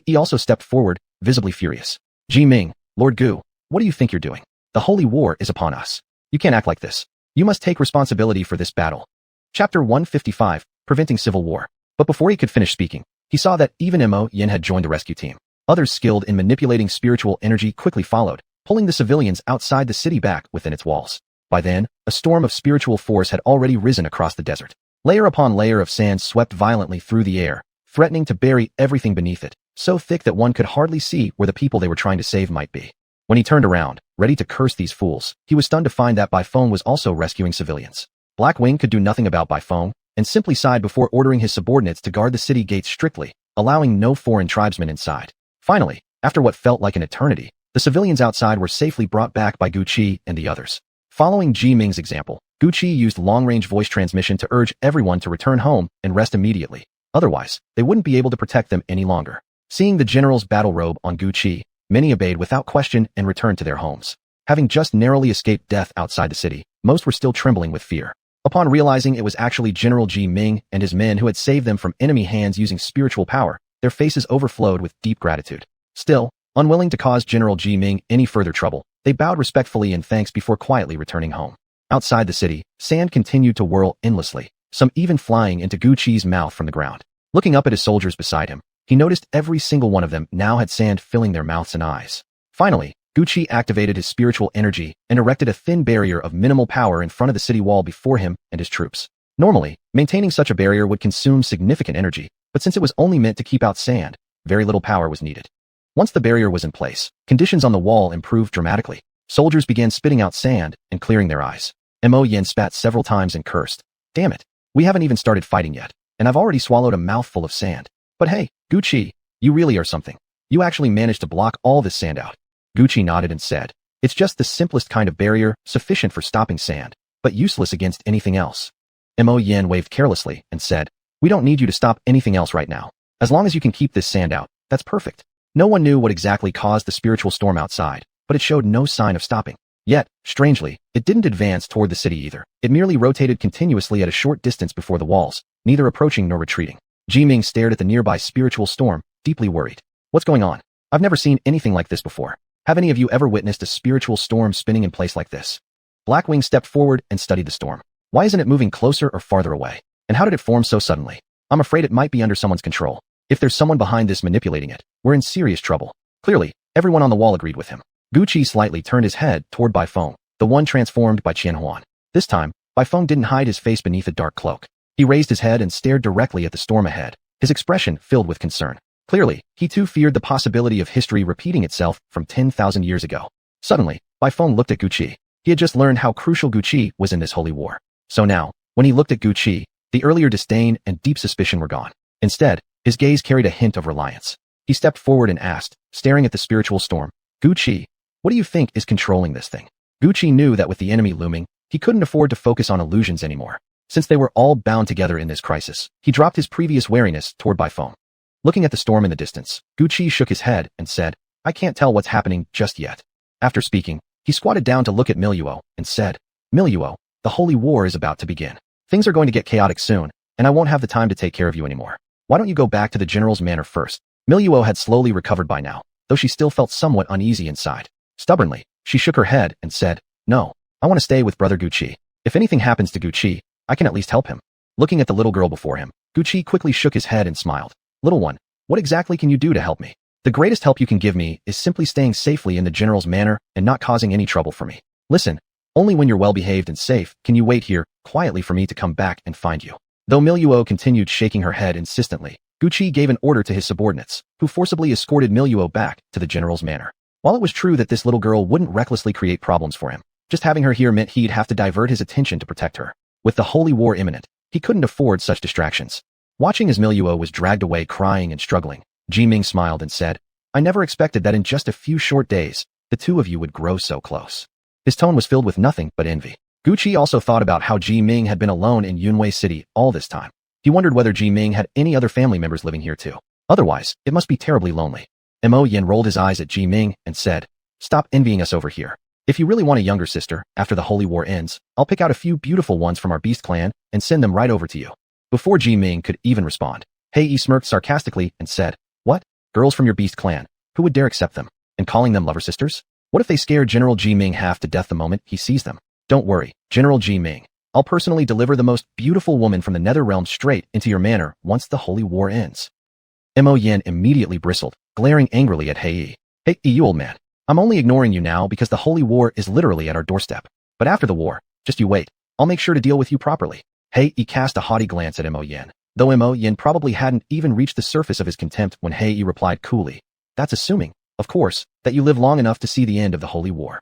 He also stepped forward, visibly furious. Ji Ming, Lord Gu, what do you think you're doing? The holy war is upon us. You can't act like this. You must take responsibility for this battle. Chapter 155, Preventing Civil War. But before he could finish speaking, he saw that even Mo Yin had joined the rescue team. Others skilled in manipulating spiritual energy quickly followed, pulling the civilians outside the city back within its walls. By then, a storm of spiritual force had already risen across the desert. Layer upon layer of sand swept violently through the air, threatening to bury everything beneath it, so thick that one could hardly see where the people they were trying to save might be. When he turned around, ready to curse these fools, he was stunned to find that Baifeng was also rescuing civilians. Blackwing could do nothing about Baifeng, and simply sighed before ordering his subordinates to guard the city gates strictly, allowing no foreign tribesmen inside. Finally, after what felt like an eternity, the civilians outside were safely brought back by Gu Qi and the others. Following Ji Ming's example, Gu Qi used long-range voice transmission to urge everyone to return home and rest immediately. Otherwise, they wouldn't be able to protect them any longer. Seeing the general's battle robe on Gu Qi, many obeyed without question and returned to their homes. Having just narrowly escaped death outside the city, most were still trembling with fear. Upon realizing it was actually General Ji Ming and his men who had saved them from enemy hands using spiritual power, their faces overflowed with deep gratitude. Still, unwilling to cause General Ji Ming any further trouble, they bowed respectfully in thanks before quietly returning home. Outside the city, sand continued to whirl endlessly, some even flying into Gu Qi's mouth from the ground. Looking up at his soldiers beside him, he noticed every single one of them now had sand filling their mouths and eyes. Finally, Gu Qi activated his spiritual energy and erected a thin barrier of minimal power in front of the city wall before him and his troops. Normally, maintaining such a barrier would consume significant energy, but since it was only meant to keep out sand, very little power was needed. Once the barrier was in place, conditions on the wall improved dramatically. Soldiers began spitting out sand and clearing their eyes. Mo Yin spat several times and cursed. Damn it, we haven't even started fighting yet, and I've already swallowed a mouthful of sand. But hey, Gu Qi, you really are something. You actually managed to block all this sand out. Gu Qi nodded and said, it's just the simplest kind of barrier, sufficient for stopping sand, but useless against anything else. Mo Yin waved carelessly and said, we don't need you to stop anything else right now. As long as you can keep this sand out, that's perfect. No one knew what exactly caused the spiritual storm outside, but it showed no sign of stopping. Yet, strangely, it didn't advance toward the city either. It merely rotated continuously at a short distance before the walls, neither approaching nor retreating. Ji Ming stared at the nearby spiritual storm, deeply worried. What's going on? I've never seen anything like this before. Have any of you ever witnessed a spiritual storm spinning in place like this? Blackwing stepped forward and studied the storm. Why isn't it moving closer or farther away? And how did it form so suddenly? I'm afraid it might be under someone's control. If there's someone behind this manipulating it, we're in serious trouble. Clearly, everyone on the wall agreed with him. Gu Qi slightly turned his head toward Bai Feng, the one transformed by Qian Huan. This time, Bai Feng didn't hide his face beneath a dark cloak. He raised his head and stared directly at the storm ahead, his expression filled with concern. Clearly, he too feared the possibility of history repeating itself from 10,000 years ago. Suddenly, Bai Feng looked at Gu Qi. He had just learned how crucial Gu Qi was in this holy war. So now, when he looked at Gu Qi, the earlier disdain and deep suspicion were gone. Instead, his gaze carried a hint of reliance. He stepped forward and asked, staring at the spiritual storm, Gu Qi, what do you think is controlling this thing? Gu Qi knew that with the enemy looming, he couldn't afford to focus on illusions anymore. Since they were all bound together in this crisis, he dropped his previous wariness toward Bai Feng. Looking at the storm in the distance, Gu Qi shook his head and said, I can't tell what's happening just yet. After speaking, he squatted down to look at Miluo and said, Miluo, the holy war is about to begin. Things are going to get chaotic soon, and I won't have the time to take care of you anymore. Why don't you go back to the general's manor first? Miluo had slowly recovered by now, though she still felt somewhat uneasy inside. Stubbornly, she shook her head and said, no, I want to stay with brother Gu Qi. If anything happens to Gu Qi, I can at least help him. Looking at the little girl before him, Gu Qi quickly shook his head and smiled. Little one, what exactly can you do to help me? The greatest help you can give me is simply staying safely in the general's manor and not causing any trouble for me. Listen, only when you're well-behaved and safe can you wait here quietly for me to come back and find you. Though Miluo continued shaking her head insistently, Gu Qi gave an order to his subordinates, who forcibly escorted Miluo back to the general's manor. While it was true that this little girl wouldn't recklessly create problems for him, just having her here meant he'd have to divert his attention to protect her. With the holy war imminent, he couldn't afford such distractions. Watching as Miluo was dragged away crying and struggling, Ji Ming smiled and said, I never expected that in just a few short days, the two of you would grow so close. His tone was filled with nothing but envy. Gu Qi also thought about how Ji Ming had been alone in Yunwei City all this time. He wondered whether Ji Ming had any other family members living here too. Otherwise, it must be terribly lonely. Mo Yin rolled his eyes at Ji Ming and said, stop envying us over here. If you really want a younger sister, after the holy war ends, I'll pick out a few beautiful ones from our beast clan and send them right over to you. Before Ji Ming could even respond, Hei smirked sarcastically and said, what? Girls from your beast clan? Who would dare accept them? And calling them lover sisters? What if they scare General Ji Ming half to death the moment he sees them? Don't worry, General Ji Ming. I'll personally deliver the most beautiful woman from the Nether Realm straight into your manor once the holy war ends. Mo Yin immediately bristled, glaring angrily at Hei. Hey, you old man. I'm only ignoring you now because the holy war is literally at our doorstep. But after the war, just you wait. I'll make sure to deal with you properly. Hei cast a haughty glance at Mo Yin, though Mo Yin probably hadn't even reached the surface of his contempt when Hei replied coolly, that's assuming, of course, that you live long enough to see the end of the holy war.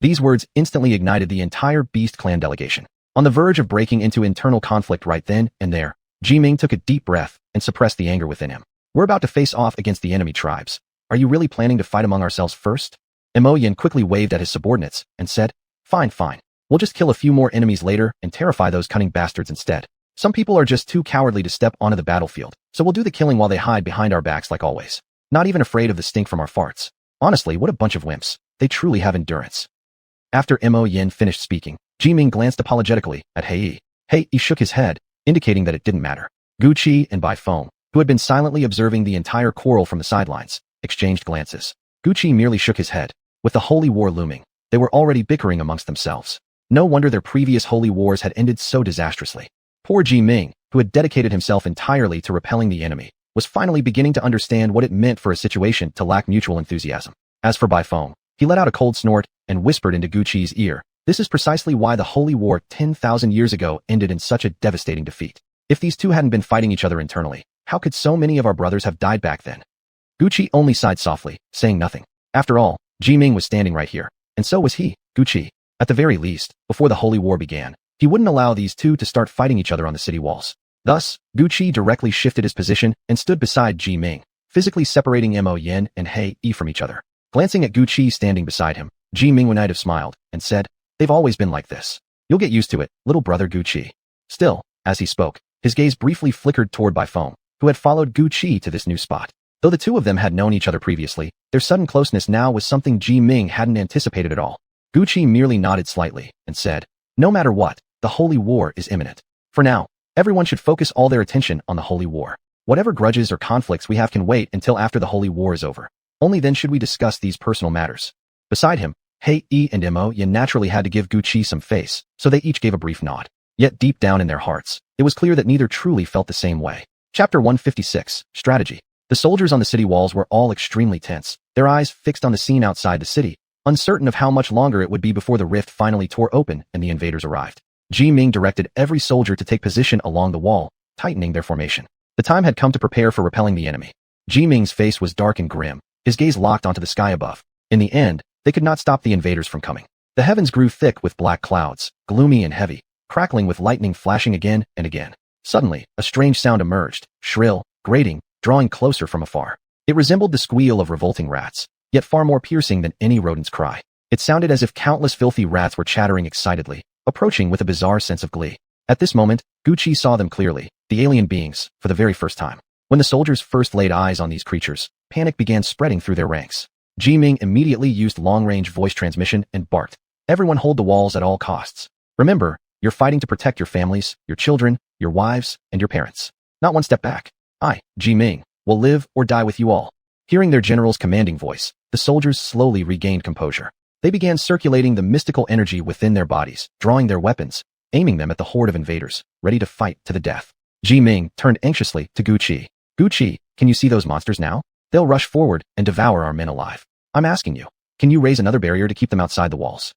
These words instantly ignited the entire Beast Clan delegation. On the verge of breaking into internal conflict right then and there, Ji Ming took a deep breath and suppressed the anger within him. We're about to face off against the enemy tribes. Are you really planning to fight among ourselves first? Mo Yin quickly waved at his subordinates and said, fine. We'll just kill a few more enemies later and terrify those cunning bastards instead. Some people are just too cowardly to step onto the battlefield, so we'll do the killing while they hide behind our backs like always. Not even afraid of the stink from our farts. Honestly, what a bunch of wimps. They truly have endurance. After Mo Yin finished speaking, Ji Ming glanced apologetically at Hei. Hei shook his head, indicating that it didn't matter. Gu Qi and Bai Feng, who had been silently observing the entire quarrel from the sidelines, exchanged glances. Gu Qi merely shook his head. With the holy war looming, they were already bickering amongst themselves. No wonder their previous holy wars had ended so disastrously. Poor Ji Ming, who had dedicated himself entirely to repelling the enemy, was finally beginning to understand what it meant for a situation to lack mutual enthusiasm. As for Bai Feng, he let out a cold snort and whispered into Gu Qi's ear, "This is precisely why the Holy War 10,000 years ago ended in such a devastating defeat. If these two hadn't been fighting each other internally, how could so many of our brothers have died back then?" Gu Qi only sighed softly, saying nothing. After all, Ji Ming was standing right here, and so was he, Gu Qi. At the very least, before the Holy War began, he wouldn't allow these two to start fighting each other on the city walls. Thus, Gu Qi directly shifted his position and stood beside Ji Ming, physically separating Mo Yin and He Yi from each other. Glancing at Gu Qi standing beside him, Ji Ming might have smiled and said, "They've always been like this. You'll get used to it, little brother Gu Qi." Still, as he spoke, his gaze briefly flickered toward Bai Feng, who had followed Gu Qi to this new spot. Though the two of them had known each other previously, their sudden closeness now was something Ji Ming hadn't anticipated at all. Gu Qi merely nodded slightly and said, "No matter what, the Holy War is imminent. For now, everyone should focus all their attention on the Holy War. Whatever grudges or conflicts we have can wait until after the Holy War is over. Only then should we discuss these personal matters." Beside him, He Yi and Mo Yin naturally had to give Gu Qi some face, so they each gave a brief nod. Yet deep down in their hearts, it was clear that neither truly felt the same way. Chapter 156, Strategy. The soldiers on the city walls were all extremely tense, their eyes fixed on the scene outside the city, uncertain of how much longer it would be before the rift finally tore open and the invaders arrived. Ji Ming directed every soldier to take position along the wall, tightening their formation. The time had come to prepare for repelling the enemy. Ji Ming's face was dark and grim, his gaze locked onto the sky above. In the end, they could not stop the invaders from coming. The heavens grew thick with black clouds, gloomy and heavy, crackling with lightning flashing again and again. Suddenly, a strange sound emerged, shrill, grating, drawing closer from afar. It resembled the squeal of revolting rats, yet far more piercing than any rodent's cry. It sounded as if countless filthy rats were chattering excitedly, approaching with a bizarre sense of glee. At this moment, Gu Qi saw them clearly, the alien beings, for the very first time. When the soldiers first laid eyes on these creatures, panic began spreading through their ranks. Ji Ming immediately used long-range voice transmission and barked, "Everyone hold the walls at all costs. Remember, you're fighting to protect your families, your children, your wives, and your parents. Not one step back. I, Ji Ming, will live or die with you all." Hearing their general's commanding voice, the soldiers slowly regained composure. They began circulating the mystical energy within their bodies, drawing their weapons, aiming them at the horde of invaders, ready to fight to the death. Ji Ming turned anxiously to Gu Qi. "Gu Qi, can you see those monsters now? They'll rush forward and devour our men alive. I'm asking you, can you raise another barrier to keep them outside the walls?"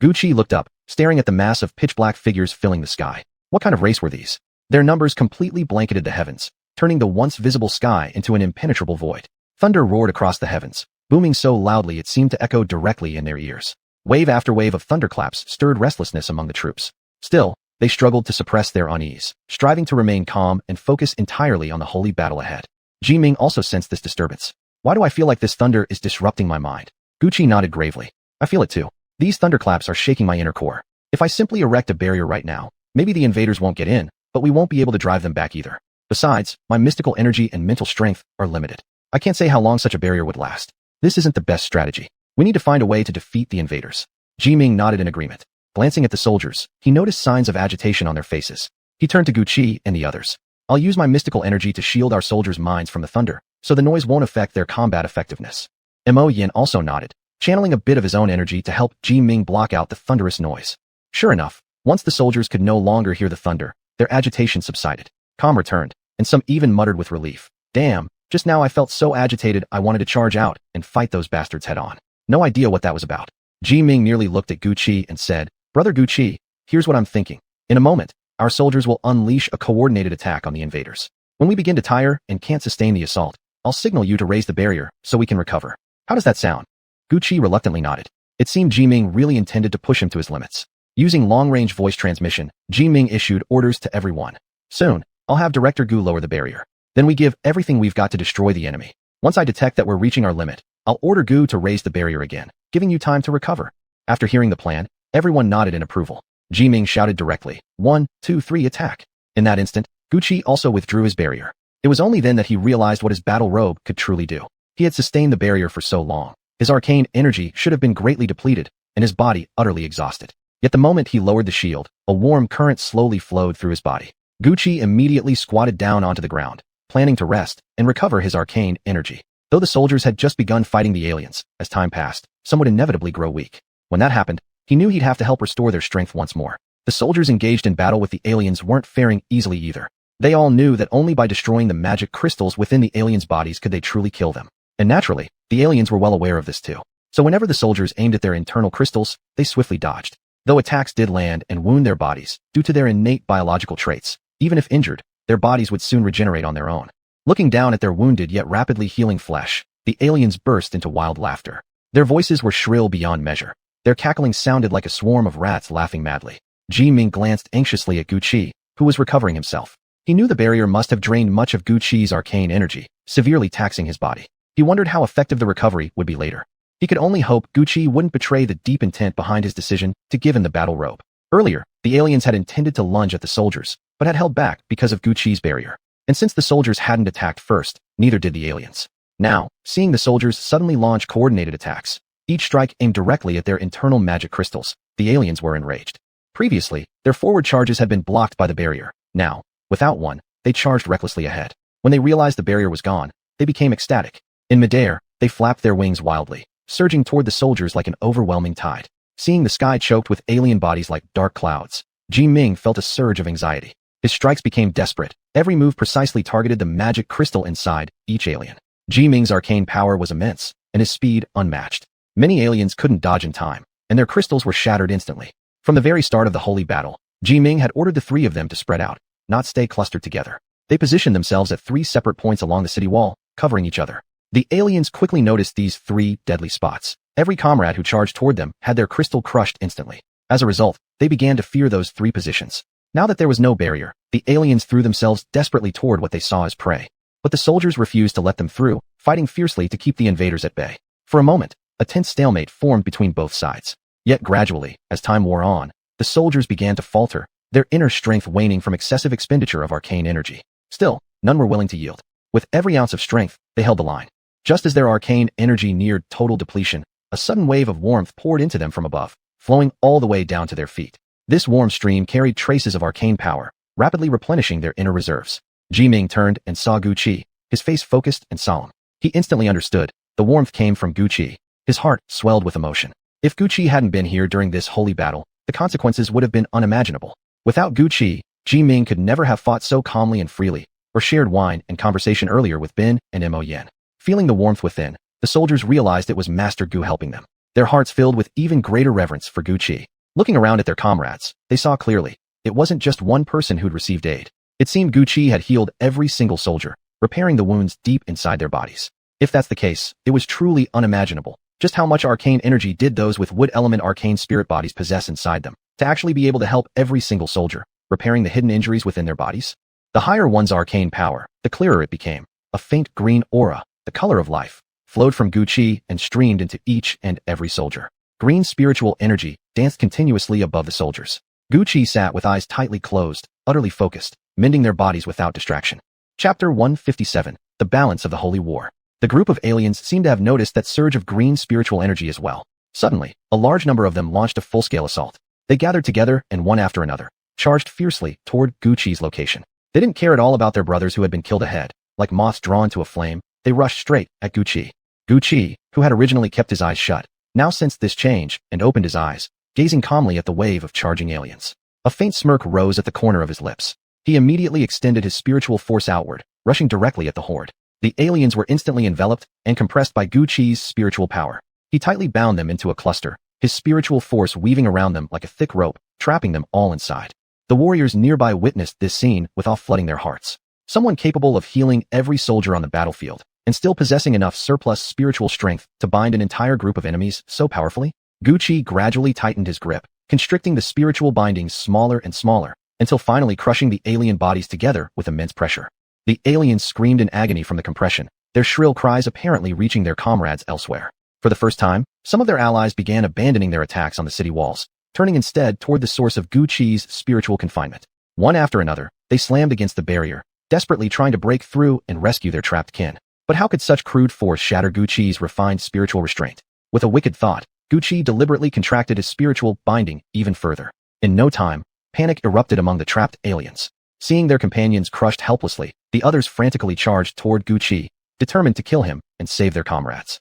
Gu Qi looked up, staring at the mass of pitch-black figures filling the sky. What kind of race were these? Their numbers completely blanketed the heavens, turning the once visible sky into an impenetrable void. Thunder roared across the heavens, booming so loudly it seemed to echo directly in their ears. Wave after wave of thunderclaps stirred restlessness among the troops. Still, they struggled to suppress their unease, striving to remain calm and focus entirely on the holy battle ahead. Ji Ming also sensed this disturbance. "Why do I feel like this thunder is disrupting my mind?" Gu Qi nodded gravely. "I feel it too. These thunderclaps are shaking my inner core. If I simply erect a barrier right now, maybe the invaders won't get in, but we won't be able to drive them back either. Besides, my mystical energy and mental strength are limited. I can't say how long such a barrier would last. This isn't the best strategy. We need to find a way to defeat the invaders." Ji Ming nodded in agreement. Glancing at the soldiers, he noticed signs of agitation on their faces. He turned to Gu Qi and the others. "I'll use my mystical energy to shield our soldiers' minds from the thunder, so the noise won't affect their combat effectiveness." Mo Yin also nodded, channeling a bit of his own energy to help Ji Ming block out the thunderous noise. Sure enough, once the soldiers could no longer hear the thunder, their agitation subsided. Calm returned, and some even muttered with relief, "Damn, just now I felt so agitated I wanted to charge out and fight those bastards head on. No idea what that was about." Ji Ming merely looked at Gu Qi and said, "Brother Gu Qi, here's what I'm thinking. In a moment, our soldiers will unleash a coordinated attack on the invaders. When we begin to tire and can't sustain the assault, I'll signal you to raise the barrier so we can recover. How does that sound?" Gu Qi reluctantly nodded. It seemed Ji Ming really intended to push him to his limits. Using long-range voice transmission, Ji Ming issued orders to everyone. "Soon, I'll have Director Gu lower the barrier. Then we give everything we've got to destroy the enemy. Once I detect that we're reaching our limit, I'll order Gu to raise the barrier again, giving you time to recover." After hearing the plan, everyone nodded in approval. Ji Ming shouted directly, 1, 2, 3, attack." In that instant, Gu Qi also withdrew his barrier. It was only then that he realized what his battle robe could truly do. He had sustained the barrier for so long. His arcane energy should have been greatly depleted, and his body utterly exhausted. Yet the moment he lowered the shield, a warm current slowly flowed through his body. Gu Qi immediately squatted down onto the ground, planning to rest and recover his arcane energy. Though the soldiers had just begun fighting the aliens, as time passed, some would inevitably grow weak. When that happened, he knew he'd have to help restore their strength once more. The soldiers engaged in battle with the aliens weren't faring easily either. They all knew that only by destroying the magic crystals within the aliens' bodies could they truly kill them. And naturally, the aliens were well aware of this too. So whenever the soldiers aimed at their internal crystals, they swiftly dodged. Though attacks did land and wound their bodies, due to their innate biological traits, even if injured, their bodies would soon regenerate on their own. Looking down at their wounded yet rapidly healing flesh, the aliens burst into wild laughter. Their voices were shrill beyond measure. Their cackling sounded like a swarm of rats laughing madly. Ji-Ming glanced anxiously at Gu-Chi, who was recovering himself. He knew the barrier must have drained much of Gu-Chi's arcane energy, severely taxing his body. He wondered how effective the recovery would be later. He could only hope Gu-Chi wouldn't betray the deep intent behind his decision to give him the battle robe. Earlier, the aliens had intended to lunge at the soldiers, but had held back because of Gu-Chi's barrier. And since the soldiers hadn't attacked first, neither did the aliens. Now, seeing the soldiers suddenly launch coordinated attacks, each strike aimed directly at their internal magic crystals, the aliens were enraged. Previously, their forward charges had been blocked by the barrier. Now, without one, they charged recklessly ahead. When they realized the barrier was gone, they became ecstatic. In midair, they flapped their wings wildly, surging toward the soldiers like an overwhelming tide. Seeing the sky choked with alien bodies like dark clouds, Ji-Ming felt a surge of anxiety. His strikes became desperate. Every move precisely targeted the magic crystal inside each alien. Ji-Ming's arcane power was immense, and his speed unmatched. Many aliens couldn't dodge in time, and their crystals were shattered instantly. From the very start of the holy battle, Ji-Ming had ordered the three of them to spread out, not stay clustered together. They positioned themselves at three separate points along the city wall, covering each other. The aliens quickly noticed these three deadly spots. Every comrade who charged toward them had their crystal crushed instantly. As a result, they began to fear those three positions. Now that there was no barrier, the aliens threw themselves desperately toward what they saw as prey. But the soldiers refused to let them through, fighting fiercely to keep the invaders at bay. For a moment, a tense stalemate formed between both sides. Yet gradually, as time wore on, the soldiers began to falter, their inner strength waning from excessive expenditure of arcane energy. Still, none were willing to yield. With every ounce of strength, they held the line. Just as their arcane energy neared total depletion, a sudden wave of warmth poured into them from above, flowing all the way down to their feet. This warm stream carried traces of arcane power, rapidly replenishing their inner reserves. Ji-Ming turned and saw Gu-Chi, his face focused and solemn. He instantly understood. The warmth came from Gu-Chi. His heart swelled with emotion. If Gu-Chi hadn't been here during this holy battle, the consequences would have been unimaginable. Without Gu-Chi, Ji-Ming could never have fought so calmly and freely, or shared wine and conversation earlier with Bin and Mo Yen. Feeling the warmth within, the soldiers realized it was Master Gu helping them. Their hearts filled with even greater reverence for Gu-Chi. Looking around at their comrades, they saw clearly. It wasn't just one person who'd received aid. It seemed Gu-Chi had healed every single soldier, repairing the wounds deep inside their bodies. If that's the case, it was truly unimaginable just how much arcane energy did those with wood element arcane spirit bodies possess inside them, to actually be able to help every single soldier, repairing the hidden injuries within their bodies. The higher one's arcane power, the clearer it became. A faint green aura, the color of life, flowed from Gu-Chi and streamed into each and every soldier. Green spiritual energy danced continuously above the soldiers. Gu-Chi sat with eyes tightly closed, utterly focused, mending their bodies without distraction. Chapter 157, The Balance of the Holy War. The group of aliens seemed to have noticed that surge of green spiritual energy as well. Suddenly, a large number of them launched a full-scale assault. They gathered together and one after another, charged fiercely toward Gu-Chi's location. They didn't care at all about their brothers who had been killed ahead. Like moths drawn to a flame, they rushed straight at Gu-Chi. Gu-Chi, who had originally kept his eyes shut, now sensed this change and opened his eyes, gazing calmly at the wave of charging aliens. A faint smirk rose at the corner of his lips. He immediately extended his spiritual force outward, rushing directly at the horde. The aliens were instantly enveloped and compressed by Gu-Chi's spiritual power. He tightly bound them into a cluster, his spiritual force weaving around them like a thick rope, trapping them all inside. The warriors nearby witnessed this scene with awe flooding their hearts. Someone capable of healing every soldier on the battlefield, and still possessing enough surplus spiritual strength to bind an entire group of enemies so powerfully? Gu-Chi gradually tightened his grip, constricting the spiritual bindings smaller and smaller, until finally crushing the alien bodies together with immense pressure. The aliens screamed in agony from the compression, their shrill cries apparently reaching their comrades elsewhere. For the first time, some of their allies began abandoning their attacks on the city walls, turning instead toward the source of Gu-Chi's spiritual confinement. One after another, they slammed against the barrier, desperately trying to break through and rescue their trapped kin. But how could such crude force shatter Gu-Chi's refined spiritual restraint? With a wicked thought, Gu-Chi deliberately contracted his spiritual binding even further. In no time, panic erupted among the trapped aliens. Seeing their companions crushed helplessly, the others frantically charged toward Gu-Chi, determined to kill him and save their comrades.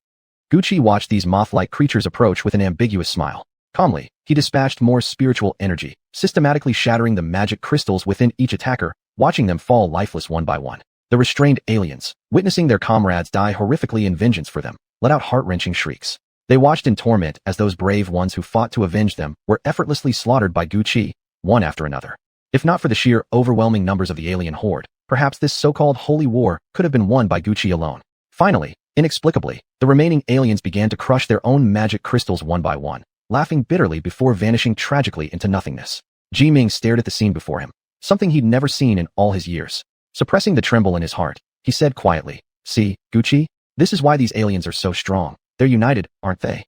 Gu-Chi watched these moth-like creatures approach with an ambiguous smile. Calmly, he dispatched more spiritual energy, systematically shattering the magic crystals within each attacker, watching them fall lifeless one by one. The restrained aliens, witnessing their comrades die horrifically in vengeance for them, let out heart-wrenching shrieks. They watched in torment as those brave ones who fought to avenge them were effortlessly slaughtered by Gucci, one after another. If not for the sheer overwhelming numbers of the alien horde, perhaps this so-called holy war could have been won by Gucci alone. Finally, inexplicably, the remaining aliens began to crush their own magic crystals one by one, laughing bitterly before vanishing tragically into nothingness. Ji-Ming stared at the scene before him, something he'd never seen in all his years. Suppressing the tremble in his heart, he said quietly, "See, Gucci, this is why these aliens are so strong. They're united, aren't they?"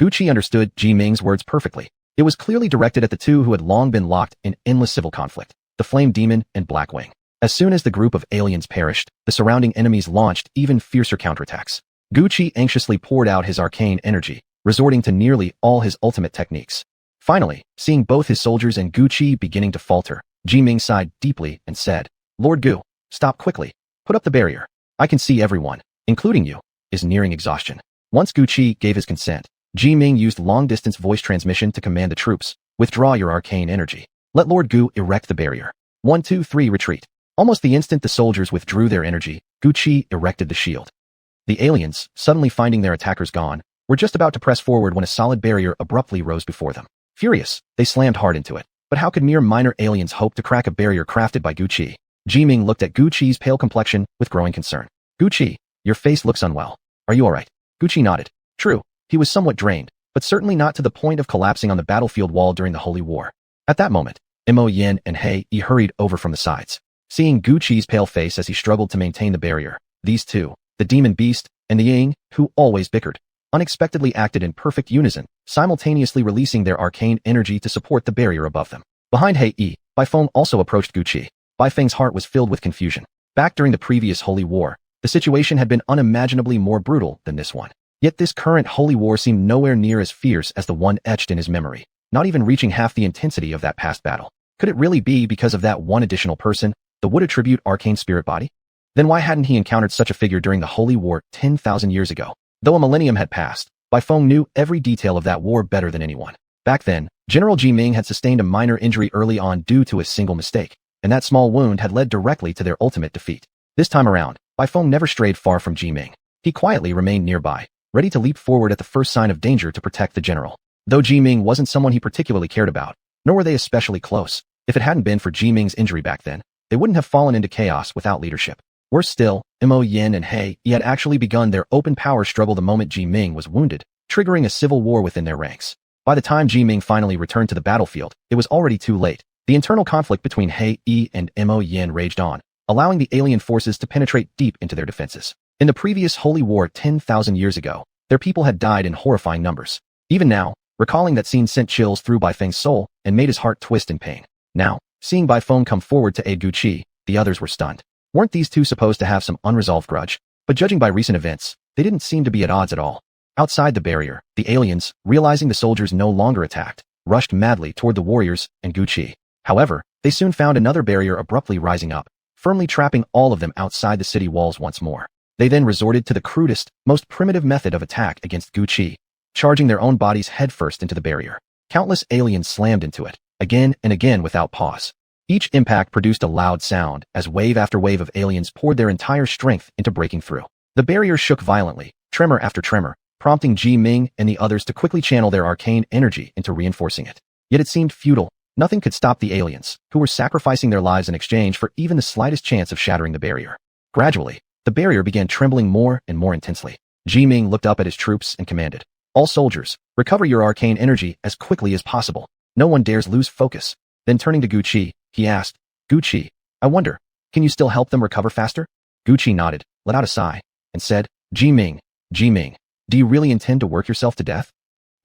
Gucci understood Ji-Ming's words perfectly. It was clearly directed at the two who had long been locked in endless civil conflict, the Flame Demon and Blackwing. As soon as the group of aliens perished, the surrounding enemies launched even fiercer counterattacks. Gucci anxiously poured out his arcane energy, resorting to nearly all his ultimate techniques. Finally, seeing both his soldiers and Gucci beginning to falter, Ji-Ming sighed deeply and said, "Lord Gu, stop quickly. Put up the barrier. I can see everyone, including you, is nearing exhaustion." Once Gucci gave his consent, Ji-Ming used long-distance voice transmission to command the troops, "Withdraw your arcane energy. Let Lord Gu erect the barrier. 1, 2, 3, retreat." Almost the instant the soldiers withdrew their energy, Gucci erected the shield. The aliens, suddenly finding their attackers gone, were just about to press forward when a solid barrier abruptly rose before them. Furious, they slammed hard into it. But how could mere minor aliens hope to crack a barrier crafted by Gucci? Ji-Ming looked at Gucci's pale complexion with growing concern. "Gucci, your face looks unwell. Are you all right?" Gucci nodded. True, he was somewhat drained, but certainly not to the point of collapsing on the battlefield wall during the Holy War. At that moment, Mo Yin and He Yi hurried over from the sides. Seeing Gucci's pale face as he struggled to maintain the barrier, these two, the demon beast and the Ying, who always bickered, unexpectedly acted in perfect unison, simultaneously releasing their arcane energy to support the barrier above them. Behind He Yi, Baifeng also approached Gucci. Baifeng's heart was filled with confusion. Back during the previous Holy War, the situation had been unimaginably more brutal than this one. Yet this current Holy War seemed nowhere near as fierce as the one etched in his memory, not even reaching half the intensity of that past battle. Could it really be because of that one additional person, the would attribute arcane spirit body? Then why hadn't he encountered such a figure during the Holy War 10,000 years ago? Though a millennium had passed, Baifeng knew every detail of that war better than anyone. Back then, General Ji-Ming had sustained a minor injury early on due to a single mistake, and that small wound had led directly to their ultimate defeat. This time around, Baifeng never strayed far from Ji-Ming. He quietly remained nearby, ready to leap forward at the first sign of danger to protect the general. Though Ji-Ming wasn't someone he particularly cared about, nor were they especially close. If it hadn't been for Ji-Ming's injury back then, they wouldn't have fallen into chaos without leadership. Worse still, Mo Yin and He Yi had actually begun their open power struggle the moment Ji-Ming was wounded, triggering a civil war within their ranks. By the time Ji-Ming finally returned to the battlefield, it was already too late. The internal conflict between He Yi and Mo Yin raged on, allowing the alien forces to penetrate deep into their defenses. In the previous Holy War 10,000 years ago, their people had died in horrifying numbers. Even now, recalling that scene sent chills through Baifeng's soul and made his heart twist in pain. Now, seeing Baifeng come forward to aid Gucci, the others were stunned. Weren't these two supposed to have some unresolved grudge? But judging by recent events, they didn't seem to be at odds at all. Outside the barrier, the aliens, realizing the soldiers no longer attacked, rushed madly toward the warriors and Gucci. However, they soon found another barrier abruptly rising up, firmly trapping all of them outside the city walls once more. They then resorted to the crudest, most primitive method of attack against Gucci, charging their own bodies headfirst into the barrier. Countless aliens slammed into it, again and again without pause. Each impact produced a loud sound as wave after wave of aliens poured their entire strength into breaking through. The barrier shook violently, tremor after tremor, prompting Ji-Ming and the others to quickly channel their arcane energy into reinforcing it. Yet it seemed futile. Nothing could stop the aliens, who were sacrificing their lives in exchange for even the slightest chance of shattering the barrier. Gradually, the barrier began trembling more and more intensely. Ji-Ming looked up at his troops and commanded, "All soldiers, recover your arcane energy as quickly as possible. No one dares lose focus." Then turning to Gucci, he asked, "Gucci, I wonder, can you still help them recover faster?" Gucci nodded, let out a sigh, and said, Ji-Ming, do you really intend to work yourself to death?"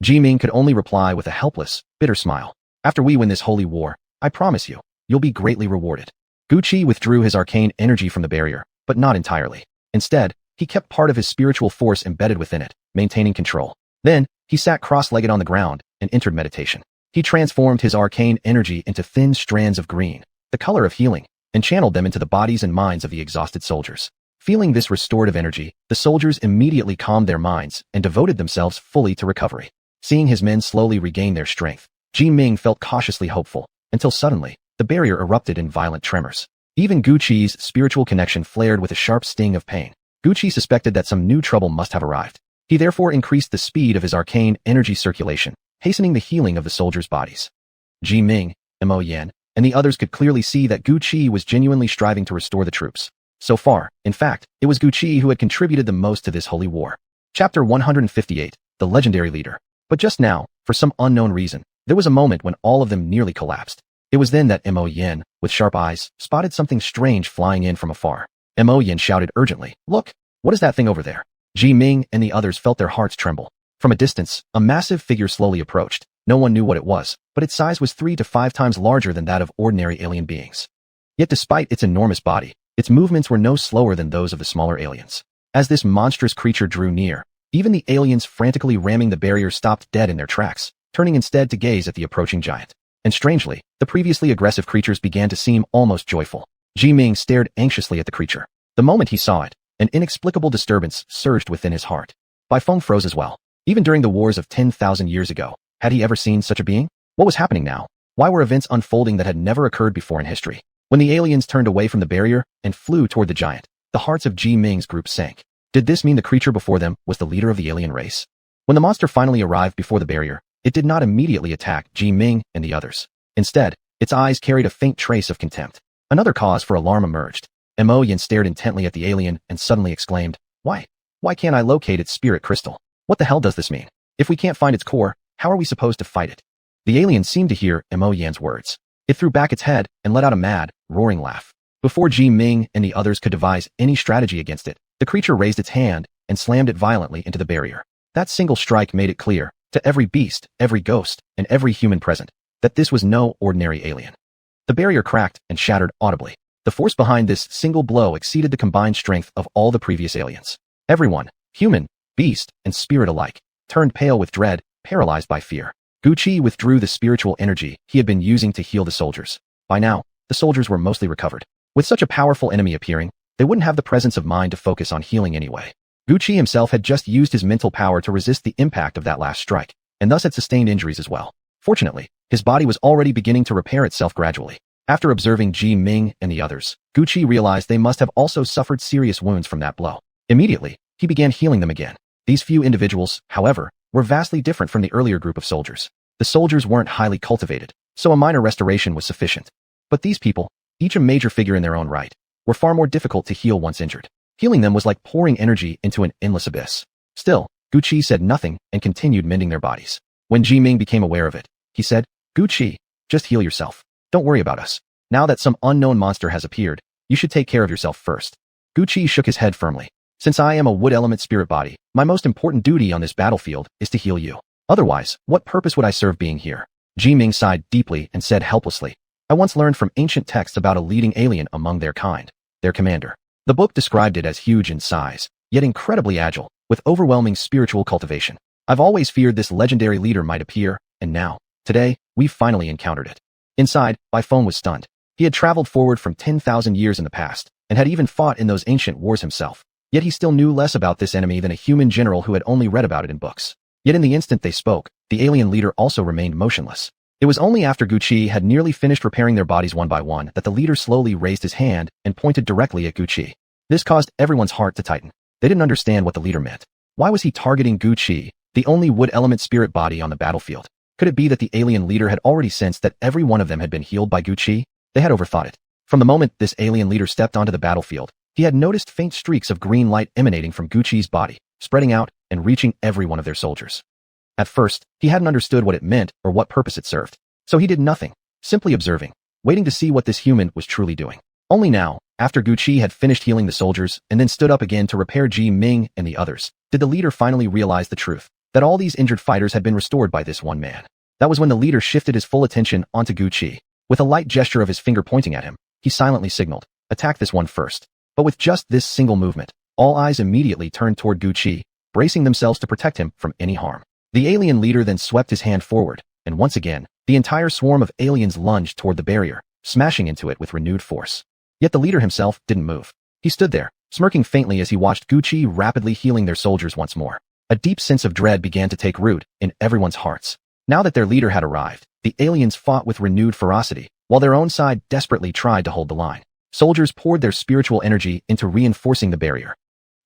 Ji-Ming could only reply with a helpless, bitter smile. "After we win this holy war, I promise you, you'll be greatly rewarded." Gucci withdrew his arcane energy from the barrier, but not entirely. Instead, he kept part of his spiritual force embedded within it, maintaining control. Then, he sat cross-legged on the ground and entered meditation. He transformed his arcane energy into thin strands of green, the color of healing, and channeled them into the bodies and minds of the exhausted soldiers. Feeling this restorative energy, the soldiers immediately calmed their minds and devoted themselves fully to recovery. Seeing his men slowly regain their strength, Ji Ming felt cautiously hopeful, until suddenly, the barrier erupted in violent tremors. Even Gu Qi's spiritual connection flared with a sharp sting of pain. Gu Qi suspected that some new trouble must have arrived. He therefore increased the speed of his arcane energy circulation, hastening the healing of the soldiers' bodies. Ji Ming, Mo Yan, and the others could clearly see that Gu Qi was genuinely striving to restore the troops. So far, in fact, it was Gu Qi who had contributed the most to this holy war. Chapter 158, The Legendary Leader. But just now, for some unknown reason, there was a moment when all of them nearly collapsed. It was then that Mo Yan, with sharp eyes, spotted something strange flying in from afar. Mo Yan shouted urgently, "Look! What is that thing over there?" Ji Ming and the others felt their hearts tremble. From a distance, a massive figure slowly approached. No one knew what it was, but its size was 3 to 5 times larger than that of ordinary alien beings. Yet despite its enormous body, its movements were no slower than those of the smaller aliens. As this monstrous creature drew near, even the aliens frantically ramming the barrier stopped dead in their tracks, turning instead to gaze at the approaching giant. And strangely, the previously aggressive creatures began to seem almost joyful. Ji Ming stared anxiously at the creature. The moment he saw it, an inexplicable disturbance surged within his heart. Bai Feng froze as well. Even during the wars of 10,000 years ago, had he ever seen such a being? What was happening now? Why were events unfolding that had never occurred before in history? When the aliens turned away from the barrier and flew toward the giant, the hearts of Ji Ming's group sank. Did this mean the creature before them was the leader of the alien race? When the monster finally arrived before the barrier, it did not immediately attack Ji Ming and the others. Instead, its eyes carried a faint trace of contempt. Another cause for alarm emerged. Mo Yan stared intently at the alien and suddenly exclaimed, "Why? Why can't I locate its spirit crystal? What the hell does this mean? If we can't find its core, how are we supposed to fight it?" The alien seemed to hear Mo Yan's words. It threw back its head and let out a mad, roaring laugh. Before Ji Ming and the others could devise any strategy against it, the creature raised its hand and slammed it violently into the barrier. That single strike made it clear, to every beast, every ghost, and every human present, that this was no ordinary alien. The barrier cracked and shattered audibly. The force behind this single blow exceeded the combined strength of all the previous aliens. Everyone, human, beast, and spirit alike, turned pale with dread, paralyzed by fear. Gu Qi withdrew the spiritual energy he had been using to heal the soldiers. By now, the soldiers were mostly recovered. With such a powerful enemy appearing, they wouldn't have the presence of mind to focus on healing anyway. Gu Qi himself had just used his mental power to resist the impact of that last strike, and thus had sustained injuries as well. Fortunately, his body was already beginning to repair itself gradually. After observing Ji Ming and the others, Gu Qi realized they must have also suffered serious wounds from that blow. Immediately, he began healing them again. These few individuals, however, were vastly different from the earlier group of soldiers. The soldiers weren't highly cultivated, so a minor restoration was sufficient. But these people, each a major figure in their own right, were far more difficult to heal once injured. Healing them was like pouring energy into an endless abyss. Still, Gu Qi said nothing and continued mending their bodies. When Ji Ming became aware of it, he said, "Gu Qi, just heal yourself. Don't worry about us. Now that some unknown monster has appeared, you should take care of yourself first." Gu Qi shook his head firmly. "Since I am a wood element spirit body, my most important duty on this battlefield is to heal you. Otherwise, what purpose would I serve being here?" Ji Ming sighed deeply and said helplessly, "I once learned from ancient texts about a leading alien among their kind, their commander. The book described it as huge in size, yet incredibly agile, with overwhelming spiritual cultivation. I've always feared this legendary leader might appear, and now, today, we've finally encountered it." Inside, Bai Feng was stunned. He had traveled forward from 10,000 years in the past, and had even fought in those ancient wars himself. Yet he still knew less about this enemy than a human general who had only read about it in books. Yet in the instant they spoke, the alien leader also remained motionless. It was only after Gu Qi had nearly finished repairing their bodies one by one that the leader slowly raised his hand and pointed directly at Gu Qi. This caused everyone's heart to tighten. They didn't understand what the leader meant. Why was he targeting Gu Qi, the only wood element spirit body on the battlefield? Could it be that the alien leader had already sensed that every one of them had been healed by Gu Qi? They had overthought it. From the moment this alien leader stepped onto the battlefield, he had noticed faint streaks of green light emanating from Gu Qi's body, spreading out and reaching every one of their soldiers. At first, he hadn't understood what it meant or what purpose it served. So he did nothing, simply observing, waiting to see what this human was truly doing. Only now, after Gu Qi had finished healing the soldiers and then stood up again to repair Ji Ming and the others, did the leader finally realize the truth, that all these injured fighters had been restored by this one man. That was when the leader shifted his full attention onto Gu Qi. With a light gesture of his finger pointing at him, he silently signaled, "Attack this one first." But with just this single movement, all eyes immediately turned toward Gu Qi, bracing themselves to protect him from any harm. The alien leader then swept his hand forward, and once again, the entire swarm of aliens lunged toward the barrier, smashing into it with renewed force. Yet the leader himself didn't move. He stood there, smirking faintly as he watched Gu Qi rapidly healing their soldiers once more. A deep sense of dread began to take root in everyone's hearts. Now that their leader had arrived, the aliens fought with renewed ferocity, while their own side desperately tried to hold the line. Soldiers poured their spiritual energy into reinforcing the barrier.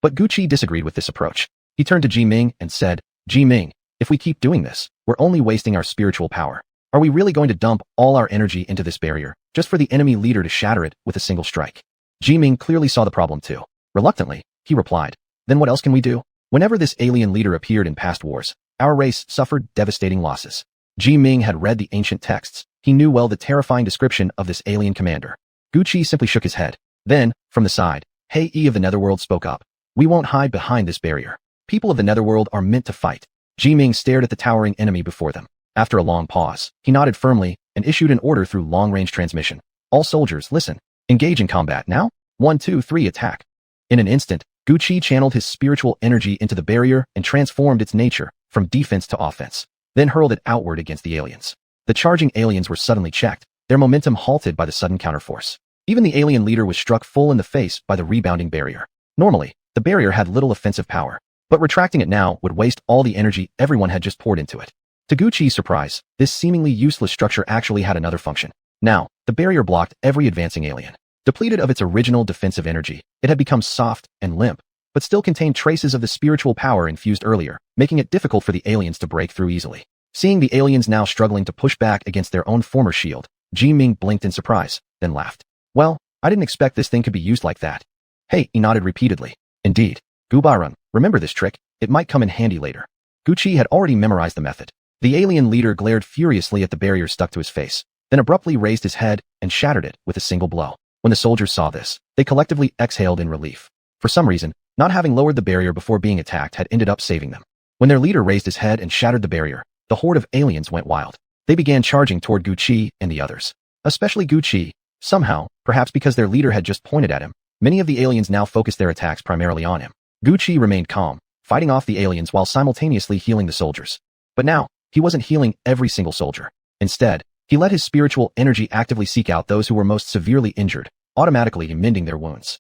But Guqi disagreed with this approach. He turned to Ji-Ming and said, Ji-Ming, if we keep doing this, we're only wasting our spiritual power. Are we really going to dump all our energy into this barrier, just for the enemy leader to shatter it with a single strike? Ji-Ming clearly saw the problem too. Reluctantly, he replied, then what else can we do? Whenever this alien leader appeared in past wars, our race suffered devastating losses. Ji-Ming had read the ancient texts. He knew well the terrifying description of this alien commander. Guqi simply shook his head. Then, from the side, Hei of the Netherworld spoke up. We won't hide behind this barrier. People of the Netherworld are meant to fight. Ji-Ming stared at the towering enemy before them. After a long pause, he nodded firmly and issued an order through long-range transmission. All soldiers, listen. Engage in combat now. 1, 2, 3, attack. In an instant, Guqi channeled his spiritual energy into the barrier and transformed its nature from defense to offense, then hurled it outward against the aliens. The charging aliens were suddenly checked, their momentum halted by the sudden counterforce. Even the alien leader was struck full in the face by the rebounding barrier. Normally, the barrier had little offensive power, but retracting it now would waste all the energy everyone had just poured into it. To Guqi's surprise, this seemingly useless structure actually had another function. Now, the barrier blocked every advancing alien. Depleted of its original defensive energy, it had become soft and limp, but still contained traces of the spiritual power infused earlier, making it difficult for the aliens to break through easily. Seeing the aliens now struggling to push back against their own former shield, Ji-Ming blinked in surprise, then laughed. Well, I didn't expect this thing could be used like that. Hey, he nodded repeatedly. Indeed. Gubarun, remember this trick, it might come in handy later. Guqi had already memorized the method. The alien leader glared furiously at the barrier stuck to his face, then abruptly raised his head and shattered it with a single blow. When the soldiers saw this, they collectively exhaled in relief. For some reason, not having lowered the barrier before being attacked had ended up saving them. When their leader raised his head and shattered the barrier, the horde of aliens went wild. They began charging toward Guqi and the others. Especially Guqi. Somehow, perhaps because their leader had just pointed at him, many of the aliens now focused their attacks primarily on him. Guqi remained calm, fighting off the aliens while simultaneously healing the soldiers. But now, he wasn't healing every single soldier. Instead, he let his spiritual energy actively seek out those who were most severely injured, automatically mending their wounds.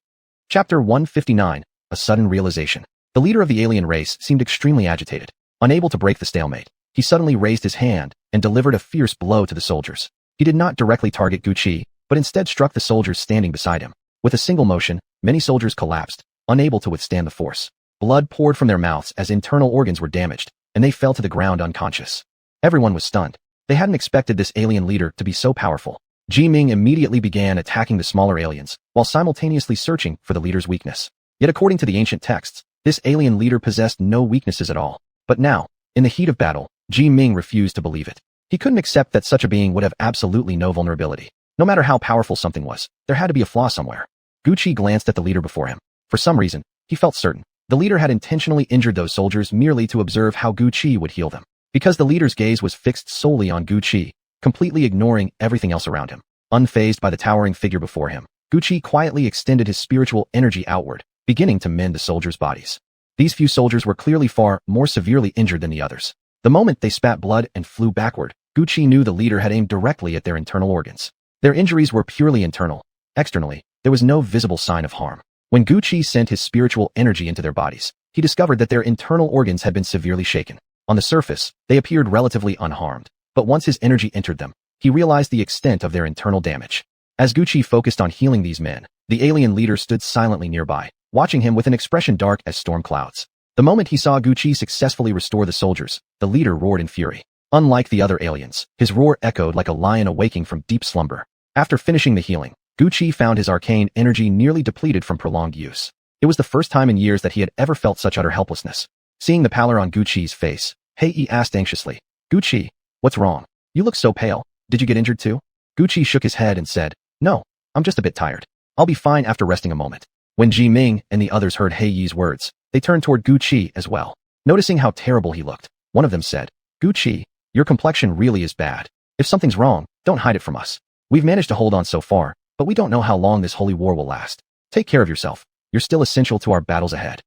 Chapter 159, A Sudden Realization. The leader of the alien race seemed extremely agitated. Unable to break the stalemate, he suddenly raised his hand and delivered a fierce blow to the soldiers. He did not directly target Guqi, but instead struck the soldiers standing beside him. With a single motion, many soldiers collapsed, unable to withstand the force. Blood poured from their mouths as internal organs were damaged, and they fell to the ground unconscious. Everyone was stunned. They hadn't expected this alien leader to be so powerful. Ji-Ming immediately began attacking the smaller aliens, while simultaneously searching for the leader's weakness. Yet according to the ancient texts, this alien leader possessed no weaknesses at all. But now, in the heat of battle, Ji-Ming refused to believe it. He couldn't accept that such a being would have absolutely no vulnerability. No matter how powerful something was, there had to be a flaw somewhere. Guqi glanced at the leader before him. For some reason, he felt certain. The leader had intentionally injured those soldiers merely to observe how Guqi would heal them. Because the leader's gaze was fixed solely on Guqi, completely ignoring everything else around him. Unfazed by the towering figure before him, Guqi quietly extended his spiritual energy outward, beginning to mend the soldiers' bodies. These few soldiers were clearly far more severely injured than the others. The moment they spat blood and flew backward, Guqi knew the leader had aimed directly at their internal organs. Their injuries were purely internal. Externally, there was no visible sign of harm. When Guqi sent his spiritual energy into their bodies, he discovered that their internal organs had been severely shaken. On the surface, they appeared relatively unharmed, but once his energy entered them, he realized the extent of their internal damage. As Guqi focused on healing these men, the alien leader stood silently nearby, watching him with an expression dark as storm clouds. The moment he saw Guqi successfully restore the soldiers, the leader roared in fury. Unlike the other aliens, his roar echoed like a lion awaking from deep slumber. After finishing the healing, Guqi found his arcane energy nearly depleted from prolonged use. It was the first time in years that he had ever felt such utter helplessness. Seeing the pallor on Guqi's face, Hei asked anxiously, Guqi, what's wrong? You look so pale. Did you get injured too? Guqi shook his head and said, No, I'm just a bit tired. I'll be fine after resting a moment. When Ji-Ming and the others heard Hei's words, they turned toward Guqi as well. Noticing how terrible he looked, one of them said, Guqi, your complexion really is bad. If something's wrong, don't hide it from us. We've managed to hold on so far, but we don't know how long this holy war will last. Take care of yourself. You're still essential to our battles ahead.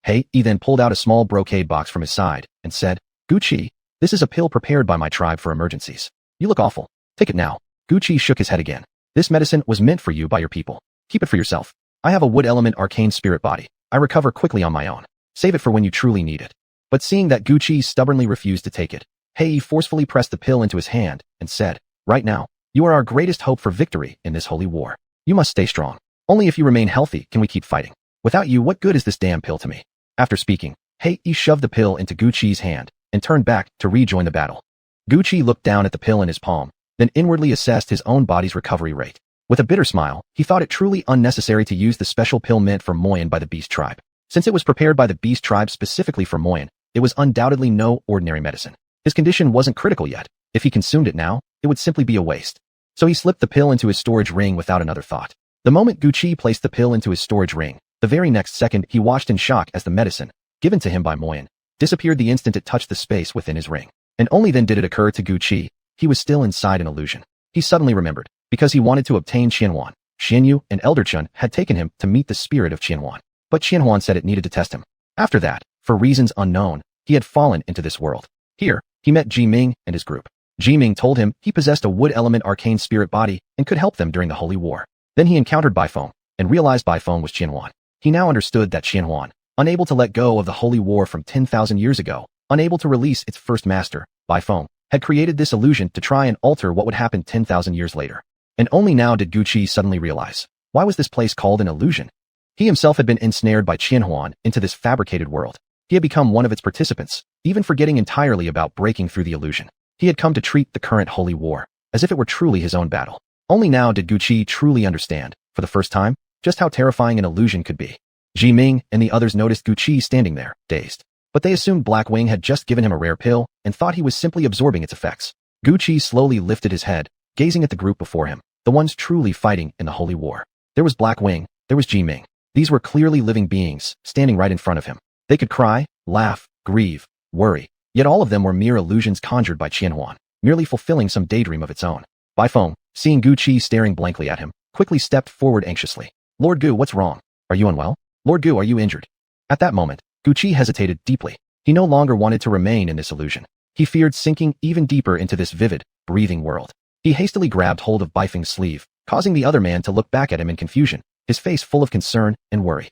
Hei then pulled out a small brocade box from his side and said, Guqi, this is a pill prepared by my tribe for emergencies. You look awful. Take it now. Guqi shook his head again. This medicine was meant for you by your people. Keep it for yourself. I have a wood element arcane spirit body. I recover quickly on my own. Save it for when you truly need it. But seeing that Gucci stubbornly refused to take it, Hei forcefully pressed the pill into his hand and said, "Right now, you are our greatest hope for victory in this holy war. You must stay strong. Only if you remain healthy can we keep fighting. Without you, what good is this damn pill to me?" After speaking, Hei shoved the pill into Gucci's hand and turned back to rejoin the battle. Gucci looked down at the pill in his palm, then inwardly assessed his own body's recovery rate. With a bitter smile, he thought it truly unnecessary to use the special pill meant for Moyen by the Beast Tribe. Since it was prepared by the Beast Tribe specifically for Moyen, it was undoubtedly no ordinary medicine. His condition wasn't critical yet. If he consumed it now, it would simply be a waste. So he slipped the pill into his storage ring without another thought. The moment Gucci placed the pill into his storage ring, the very next second he watched in shock as the medicine, given to him by Moyen, disappeared the instant it touched the space within his ring. And only then did it occur to Gucci, he was still inside an illusion. He suddenly remembered, because he wanted to obtain Qianhuan, Xianyu and Elder Chun had taken him to meet the spirit of Qianhuan. But Qianhuan said it needed to test him. After that, for reasons unknown, he had fallen into this world. Here, he met Ji Ming and his group. Ji Ming told him he possessed a wood element arcane spirit body and could help them during the Holy War. Then he encountered Baifeng and realized Baifeng was Qianhuan. He now understood that Qianhuan, unable to let go of the Holy War from 10,000 years ago, unable to release its first master, Baifeng, had created this illusion to try and alter what would happen 10,000 years later. And only now did Gucci suddenly realize, why was this place called an illusion? He himself had been ensnared by Qianhuan into this fabricated world. He had become one of its participants, even forgetting entirely about breaking through the illusion. He had come to treat the current holy war as if it were truly his own battle. Only now did Gucci truly understand, for the first time, just how terrifying an illusion could be. Ji Ming and the others noticed Gucci standing there, dazed. But they assumed Blackwing had just given him a rare pill and thought he was simply absorbing its effects. Gucci slowly lifted his head, gazing at the group before him, the ones truly fighting in the holy war. There was Blackwing, there was Ji Ming. These were clearly living beings, standing right in front of him. They could cry, laugh, grieve, worry, yet all of them were mere illusions conjured by Qianhuan, merely fulfilling some daydream of its own. Baifeng, seeing Gucci staring blankly at him, quickly stepped forward anxiously. "Lord Gu, what's wrong? Are you unwell? Lord Gu, are you injured?" At that moment, Gucci hesitated deeply. He no longer wanted to remain in this illusion. He feared sinking even deeper into this vivid, breathing world. He hastily grabbed hold of Baifeng's sleeve, causing the other man to look back at him in confusion, his face full of concern and worry.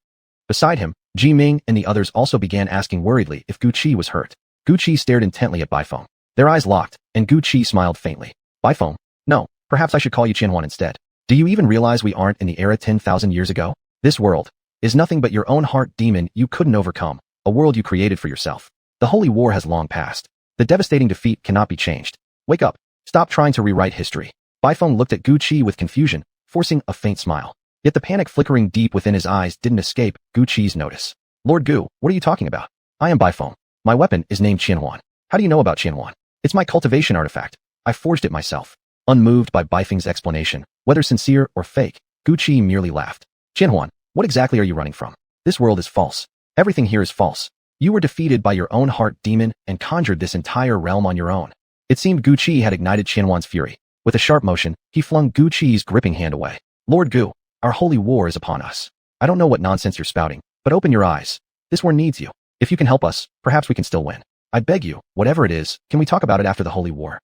Beside him, Ji Ming and the others also began asking worriedly if Gucci was hurt. Gucci stared intently at Baifeng. Their eyes locked, and Gucci smiled faintly. "Baifeng? No, perhaps I should call you Qianhuan instead. Do you even realize we aren't in the era 10,000 years ago? This world is nothing but your own heart demon you couldn't overcome, a world you created for yourself. The Holy War has long passed. The devastating defeat cannot be changed. Wake up. Stop trying to rewrite history." Baifeng looked at Gucci with confusion, forcing a faint smile. Yet the panic flickering deep within his eyes didn't escape Gucci's notice. "Lord Gu, what are you talking about? I am Baifeng. My weapon is named Qianhuan. How do you know about Qianhuan? It's my cultivation artifact. I forged it myself." Unmoved by Baifeng's explanation, whether sincere or fake, Gucci merely laughed. "Qianhuan, what exactly are you running from? This world is false. Everything here is false. You were defeated by your own heart demon and conjured this entire realm on your own." It seemed Gucci had ignited Qianhuan's fury. With a sharp motion, he flung Gucci's gripping hand away. "Lord Gu, our holy war is upon us. I don't know what nonsense you're spouting, but open your eyes. This war needs you. If you can help us, perhaps we can still win. I beg you, whatever it is, can we talk about it after the holy war?"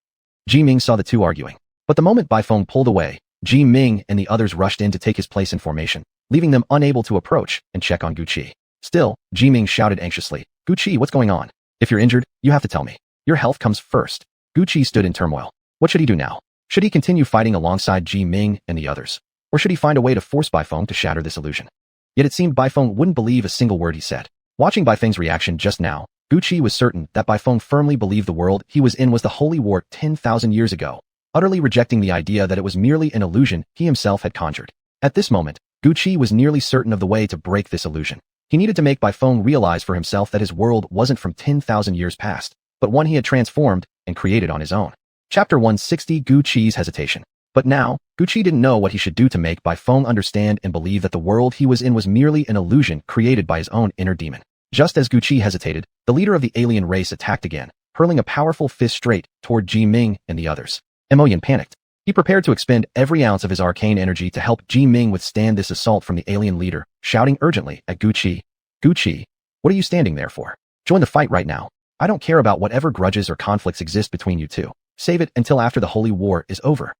Ji Ming saw the two arguing. But the moment Baifeng pulled away, Ji Ming and the others rushed in to take his place in formation, leaving them unable to approach and check on Gucci. Still, Ji Ming shouted anxiously, "Gucci, what's going on? If you're injured, you have to tell me. Your health comes first." Gucci stood in turmoil. What should he do now? Should he continue fighting alongside Ji Ming and the others? Or should he find a way to force Baifeng to shatter this illusion? Yet it seemed Baifeng wouldn't believe a single word he said. Watching Baifeng's reaction just now, Gucci was certain that Baifeng firmly believed the world he was in was the Holy War 10,000 years ago, utterly rejecting the idea that it was merely an illusion he himself had conjured. At this moment, Gucci was nearly certain of the way to break this illusion. He needed to make Baifeng realize for himself that his world wasn't from 10,000 years past, but one he had transformed and created on his own. Chapter 160, Gucci's hesitation. But now, Gucci didn't know what he should do to make Baifeng understand and believe that the world he was in was merely an illusion created by his own inner demon. Just as Gucci hesitated, the leader of the alien race attacked again, hurling a powerful fist straight toward Ji Ming and the others. Moyen panicked. He prepared to expend every ounce of his arcane energy to help Ji Ming withstand this assault from the alien leader, shouting urgently at Gucci, "Gucci, what are you standing there for? Join the fight right now. I don't care about whatever grudges or conflicts exist between you two. Save it until after the Holy War is over."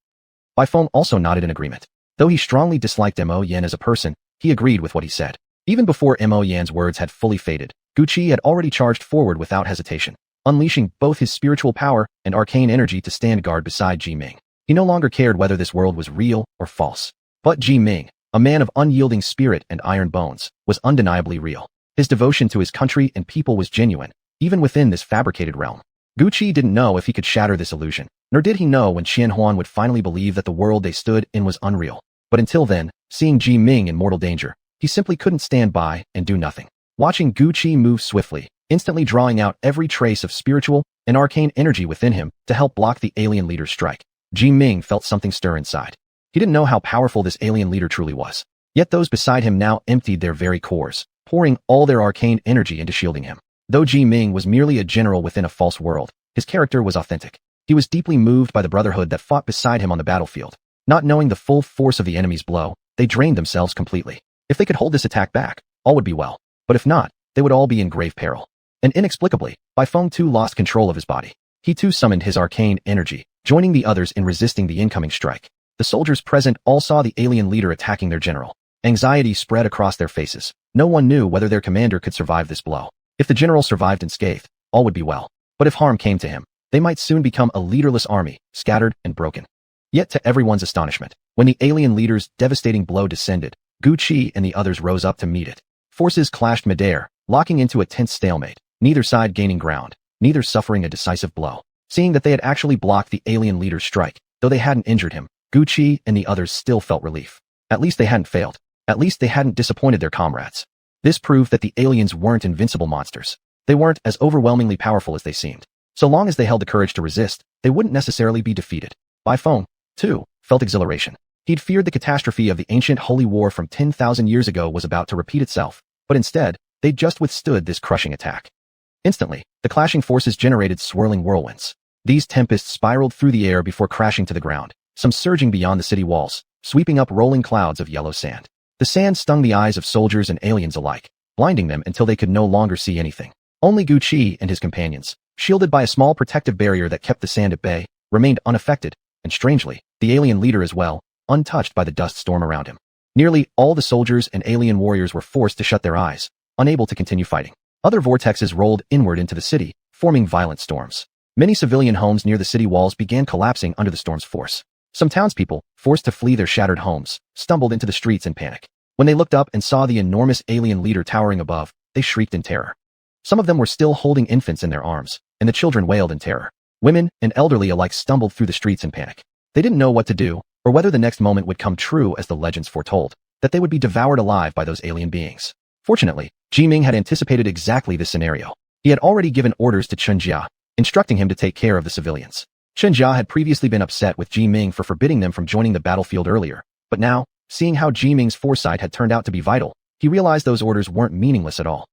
Baifeng also nodded in agreement. Though he strongly disliked Moyen as a person, he agreed with what he said. Even before Moyen's words had fully faded, Guqi had already charged forward without hesitation, unleashing both his spiritual power and arcane energy to stand guard beside Ji Ming. He no longer cared whether this world was real or false. But Ji Ming, a man of unyielding spirit and iron bones, was undeniably real. His devotion to his country and people was genuine, even within this fabricated realm. Guqi didn't know if he could shatter this illusion, nor did he know when Qian Huan would finally believe that the world they stood in was unreal. But until then, seeing Ji Ming in mortal danger, he simply couldn't stand by and do nothing. Watching Guqi move swiftly, instantly drawing out every trace of spiritual and arcane energy within him to help block the alien leader's strike, Ji Ming felt something stir inside. He didn't know how powerful this alien leader truly was. Yet those beside him now emptied their very cores, pouring all their arcane energy into shielding him. Though Ji Ming was merely a general within a false world, his character was authentic. He was deeply moved by the brotherhood that fought beside him on the battlefield. Not knowing the full force of the enemy's blow, they drained themselves completely. If they could hold this attack back, all would be well. But if not, they would all be in grave peril. And inexplicably, Bai Feng too lost control of his body. He too summoned his arcane energy, joining the others in resisting the incoming strike. The soldiers present all saw the alien leader attacking their general. Anxiety spread across their faces. No one knew whether their commander could survive this blow. If the general survived unscathed, all would be well. But if harm came to him, they might soon become a leaderless army, scattered and broken. Yet to everyone's astonishment, when the alien leader's devastating blow descended, Guqi and the others rose up to meet it. Forces clashed midair, locking into a tense stalemate, neither side gaining ground, neither suffering a decisive blow. Seeing that they had actually blocked the alien leader's strike, though they hadn't injured him, Guqi and the others still felt relief. At least they hadn't failed. At least they hadn't disappointed their comrades. This proved that the aliens weren't invincible monsters. They weren't as overwhelmingly powerful as they seemed. So long as they held the courage to resist, they wouldn't necessarily be defeated. Bai Feng, too, felt exhilaration. He'd feared the catastrophe of the ancient holy war from 10,000 years ago was about to repeat itself, but instead, they'd just withstood this crushing attack. Instantly, the clashing forces generated swirling whirlwinds. These tempests spiraled through the air before crashing to the ground, some surging beyond the city walls, sweeping up rolling clouds of yellow sand. The sand stung the eyes of soldiers and aliens alike, blinding them until they could no longer see anything. Only Guqi and his companions, shielded by a small protective barrier that kept the sand at bay, remained unaffected, and strangely, the alien leader as well, untouched by the dust storm around him. Nearly all the soldiers and alien warriors were forced to shut their eyes, unable to continue fighting. Other vortexes rolled inward into the city, forming violent storms. Many civilian homes near the city walls began collapsing under the storm's force. Some townspeople, forced to flee their shattered homes, stumbled into the streets in panic. When they looked up and saw the enormous alien leader towering above, they shrieked in terror. Some of them were still holding infants in their arms, and the children wailed in terror. Women and elderly alike stumbled through the streets in panic. They didn't know what to do, or whether the next moment would come true as the legends foretold, that they would be devoured alive by those alien beings. Fortunately, Ji Ming had anticipated exactly this scenario. He had already given orders to Chen Jia, instructing him to take care of the civilians. Chen Jia had previously been upset with Ji Ming for forbidding them from joining the battlefield earlier, but now, seeing how Ji Ming's foresight had turned out to be vital, he realized those orders weren't meaningless at all.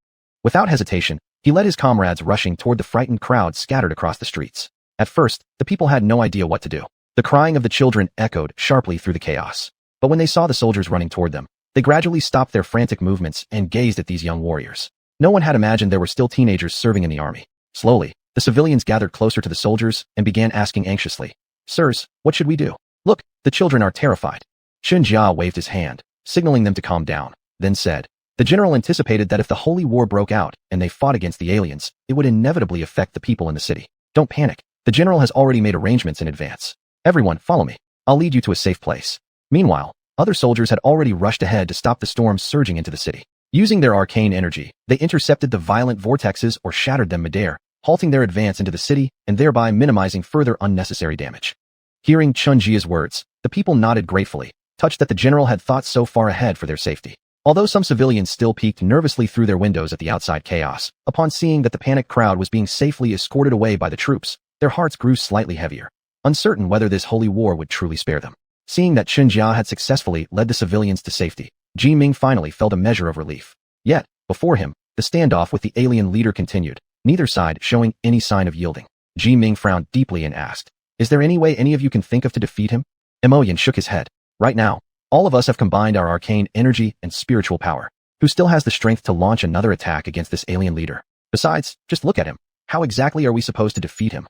Without hesitation, he led his comrades rushing toward the frightened crowd scattered across the streets. At first, the people had no idea what to do. The crying of the children echoed sharply through the chaos. But when they saw the soldiers running toward them, they gradually stopped their frantic movements and gazed at these young warriors. No one had imagined there were still teenagers serving in the army. Slowly, the civilians gathered closer to the soldiers and began asking anxiously, "Sirs, what should we do? Look, the children are terrified." Chen Jia waved his hand, signaling them to calm down, then said, "The general anticipated that if the holy war broke out and they fought against the aliens, it would inevitably affect the people in the city. Don't panic. The general has already made arrangements in advance. Everyone, follow me. I'll lead you to a safe place." Meanwhile, other soldiers had already rushed ahead to stop the storm surging into the city. Using their arcane energy, they intercepted the violent vortexes or shattered them midair, halting their advance into the city and thereby minimizing further unnecessary damage. Hearing Chen Jia's words, the people nodded gratefully, touched that the general had thought so far ahead for their safety. Although some civilians still peeked nervously through their windows at the outside chaos, upon seeing that the panicked crowd was being safely escorted away by the troops, their hearts grew slightly heavier, uncertain whether this holy war would truly spare them. Seeing that Chen Jia had successfully led the civilians to safety, Ji Ming finally felt a measure of relief. Yet, before him, the standoff with the alien leader continued, neither side showing any sign of yielding. Ji Ming frowned deeply and asked, "Is there any way any of you can think of to defeat him?" Emoyan shook his head. "Right now, all of us have combined our arcane energy and spiritual power. Who still has the strength to launch another attack against this alien leader? Besides, just look at him. How exactly are we supposed to defeat him?"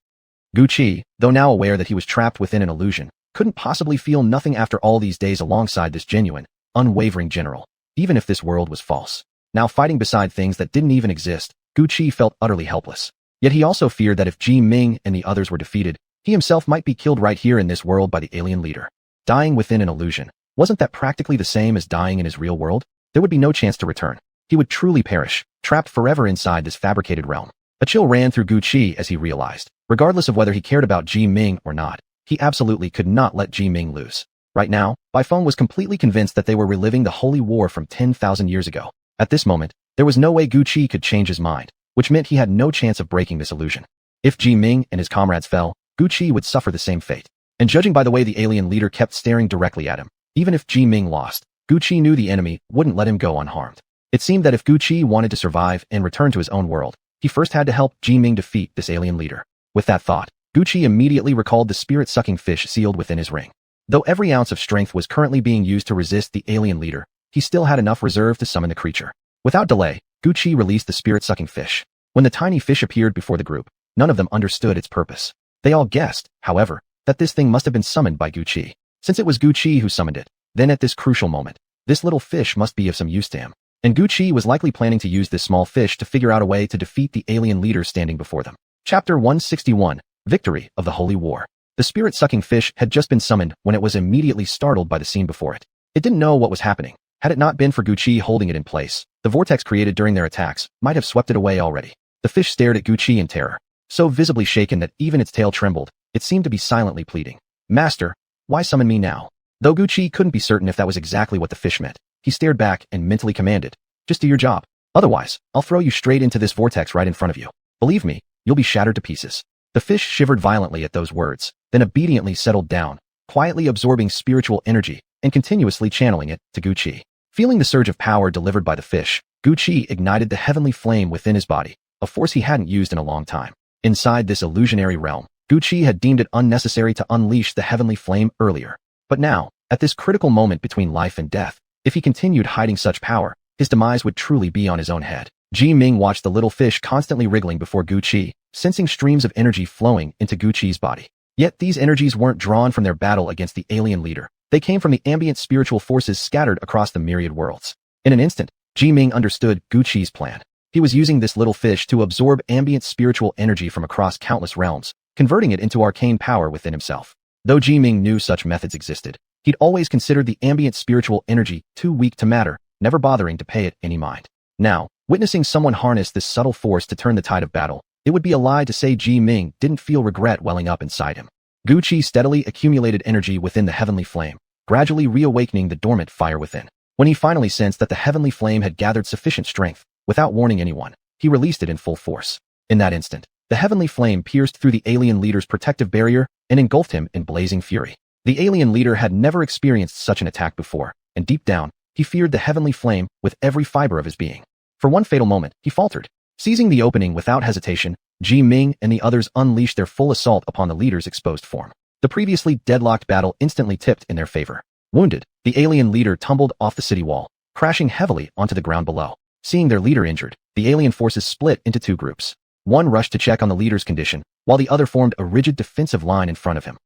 Guqi, though now aware that he was trapped within an illusion, couldn't possibly feel nothing after all these days alongside this genuine, unwavering general, even if this world was false. Now fighting beside things that didn't even exist, Gu Qi felt utterly helpless. Yet he also feared that if Ji Ming and the others were defeated, he himself might be killed right here in this world by the alien leader. Dying within an illusion. Wasn't that practically the same as dying in his real world? There would be no chance to return. He would truly perish, trapped forever inside this fabricated realm. A chill ran through Gu Qi as he realized, regardless of whether he cared about Ji Ming or not, he absolutely could not let Ji Ming lose. Right now, Bai Feng was completely convinced that they were reliving the holy war from 10,000 years ago. At this moment, there was no way Gu Qi could change his mind, which meant he had no chance of breaking this illusion. If Ji Ming and his comrades fell, Gu Qi would suffer the same fate. And judging by the way the alien leader kept staring directly at him, even if Ji Ming lost, Gu Qi knew the enemy wouldn't let him go unharmed. It seemed that if Gu Qi wanted to survive and return to his own world, he first had to help Ji Ming defeat this alien leader. With that thought, Gu Qi immediately recalled the spirit-sucking fish sealed within his ring. Though every ounce of strength was currently being used to resist the alien leader, he still had enough reserve to summon the creature. Without delay, Gu Qi released the spirit-sucking fish. When the tiny fish appeared before the group, none of them understood its purpose. They all guessed, however, that this thing must have been summoned by Gu Qi. Since it was Gu Qi who summoned it, then at this crucial moment, this little fish must be of some use to him. And Gu Qi was likely planning to use this small fish to figure out a way to defeat the alien leader standing before them. Chapter 161, Victory of the Holy War. The spirit-sucking fish had just been summoned when it was immediately startled by the scene before it. It didn't know what was happening. Had it not been for Gu Qi holding it in place, the vortex created during their attacks might have swept it away already. The fish stared at Gu Qi in terror, so visibly shaken that even its tail trembled. It seemed to be silently pleading. Master, why summon me now? Though Gu Qi couldn't be certain if that was exactly what the fish meant, he stared back and mentally commanded, just do your job. Otherwise, I'll throw you straight into this vortex right in front of you. Believe me, you'll be shattered to pieces. The fish shivered violently at those words, then obediently settled down, quietly absorbing spiritual energy and continuously channeling it to Gu Qi. Feeling the surge of power delivered by the fish, Gu Qi ignited the heavenly flame within his body, a force he hadn't used in a long time. Inside this illusionary realm, Gu Qi had deemed it unnecessary to unleash the heavenly flame earlier. But now, at this critical moment between life and death, if he continued hiding such power, his demise would truly be on his own head. Ji Ming watched the little fish constantly wriggling before Gu Qi, sensing streams of energy flowing into Gu Qi's body. Yet these energies weren't drawn from their battle against the alien leader. They came from the ambient spiritual forces scattered across the myriad worlds. In an instant, Ji Ming understood Gu Qi's plan. He was using this little fish to absorb ambient spiritual energy from across countless realms, converting it into arcane power within himself. Though Ji Ming knew such methods existed, he'd always considered the ambient spiritual energy too weak to matter, never bothering to pay it any mind. Now, witnessing someone harness this subtle force to turn the tide of battle, it would be a lie to say Ji Ming didn't feel regret welling up inside him. Gu Qi steadily accumulated energy within the heavenly flame, gradually reawakening the dormant fire within. When he finally sensed that the heavenly flame had gathered sufficient strength, without warning anyone, he released it in full force. In that instant, the heavenly flame pierced through the alien leader's protective barrier and engulfed him in blazing fury. The alien leader had never experienced such an attack before, and deep down, he feared the heavenly flame with every fiber of his being. For one fatal moment, he faltered. Seizing the opening without hesitation, Ji Ming and the others unleashed their full assault upon the leader's exposed form. The previously deadlocked battle instantly tipped in their favor. Wounded, the alien leader tumbled off the city wall, crashing heavily onto the ground below. Seeing their leader injured, the alien forces split into two groups. One rushed to check on the leader's condition, while the other formed a rigid defensive line in front of him.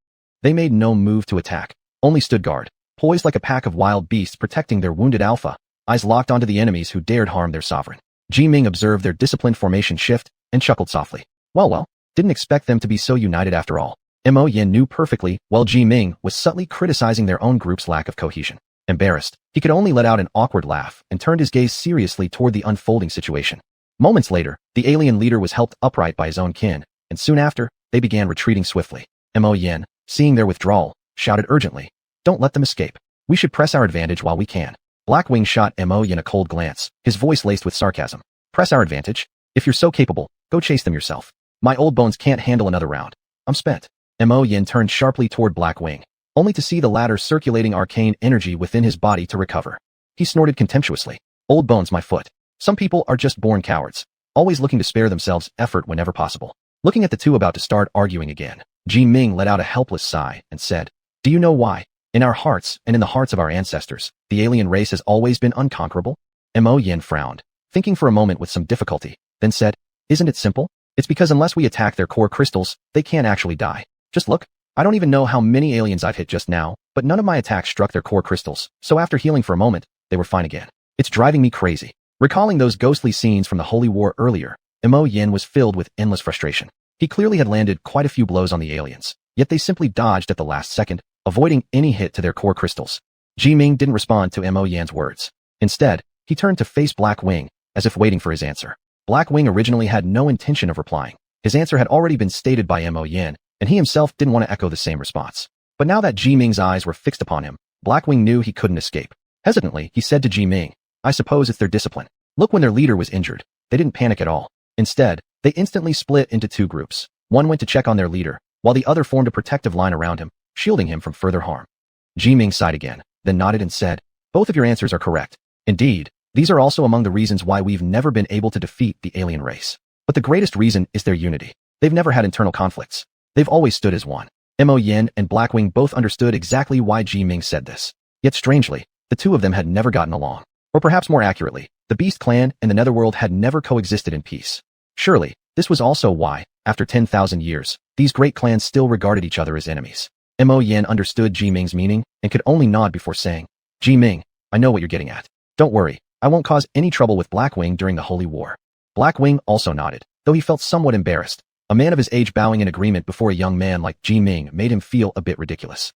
They made no move to attack, only stood guard, poised like a pack of wild beasts protecting their wounded alpha, eyes locked onto the enemies who dared harm their sovereign. Ji Ming observed their disciplined formation shift and chuckled softly. Well, didn't expect them to be so united after all. Mo Yin knew perfectly while Ji Ming was subtly criticizing their own group's lack of cohesion. Embarrassed, he could only let out an awkward laugh and turned his gaze seriously toward the unfolding situation. Moments later, the alien leader was helped upright by his own kin, and soon after, they began retreating swiftly. Mo Yin, seeing their withdrawal, shouted urgently, "Don't let them escape. We should press our advantage while we can." Blackwing shot Mo Yin a cold glance, his voice laced with sarcasm. "Press our advantage? If you're so capable, go chase them yourself. My old bones can't handle another round. I'm spent." Mo Yin turned sharply toward Blackwing, only to see the latter circulating arcane energy within his body to recover. He snorted contemptuously. "Old bones, my foot. Some people are just born cowards, always looking to spare themselves effort whenever possible." Looking at the two about to start arguing again, Ji Ming let out a helpless sigh and said, "Do you know why? In our hearts and in the hearts of our ancestors, the alien race has always been unconquerable?" Mo Yin frowned, thinking for a moment with some difficulty, then said, "Isn't it simple? It's because unless we attack their core crystals, they can't actually die. Just look. I don't even know how many aliens I've hit just now, but none of my attacks struck their core crystals, so after healing for a moment, they were fine again. It's driving me crazy." Recalling those ghostly scenes from the Holy War earlier, Mo Yin was filled with endless frustration. He clearly had landed quite a few blows on the aliens, yet they simply dodged at the last second, avoiding any hit to their core crystals. Ji Ming didn't respond to Mo Yan's words. Instead, he turned to face Black Wing, as if waiting for his answer. Black Wing originally had no intention of replying. His answer had already been stated by Mo Yan, and he himself didn't want to echo the same response. But now that Ji Ming's eyes were fixed upon him, Black Wing knew he couldn't escape. Hesitantly, he said to Ji Ming, "I suppose it's their discipline. Look, when their leader was injured, they didn't panic at all. Instead, they instantly split into two groups. One went to check on their leader, while the other formed a protective line around him, shielding him from further harm." Ji Ming sighed again, then nodded and said, "Both of your answers are correct. Indeed, these are also among the reasons why we've never been able to defeat the alien race. But the greatest reason is their unity. They've never had internal conflicts. They've always stood as one." Mo Yin and Blackwing both understood exactly why Ji Ming said this. Yet strangely, the two of them had never gotten along. Or perhaps more accurately, the Beast Clan and the Netherworld had never coexisted in peace. Surely, this was also why, after 10,000 years, these great clans still regarded each other as enemies. Mo Yin understood Ji Ming's meaning and could only nod before saying, "Ji Ming, I know what you're getting at. Don't worry, I won't cause any trouble with Blackwing during the Holy War." Blackwing also nodded, though he felt somewhat embarrassed. A man of his age bowing in agreement before a young man like Ji Ming made him feel a bit ridiculous.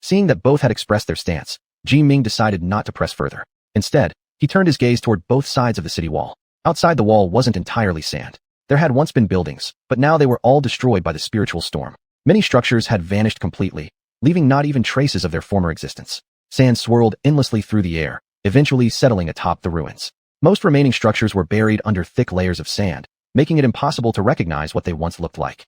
Seeing that both had expressed their stance, Ji Ming decided not to press further. Instead, he turned his gaze toward both sides of the city wall. Outside the wall wasn't entirely sand. There had once been buildings, but now they were all destroyed by the spiritual storm. Many structures had vanished completely, leaving not even traces of their former existence. Sand swirled endlessly through the air, eventually settling atop the ruins. Most remaining structures were buried under thick layers of sand, making it impossible to recognize what they once looked like.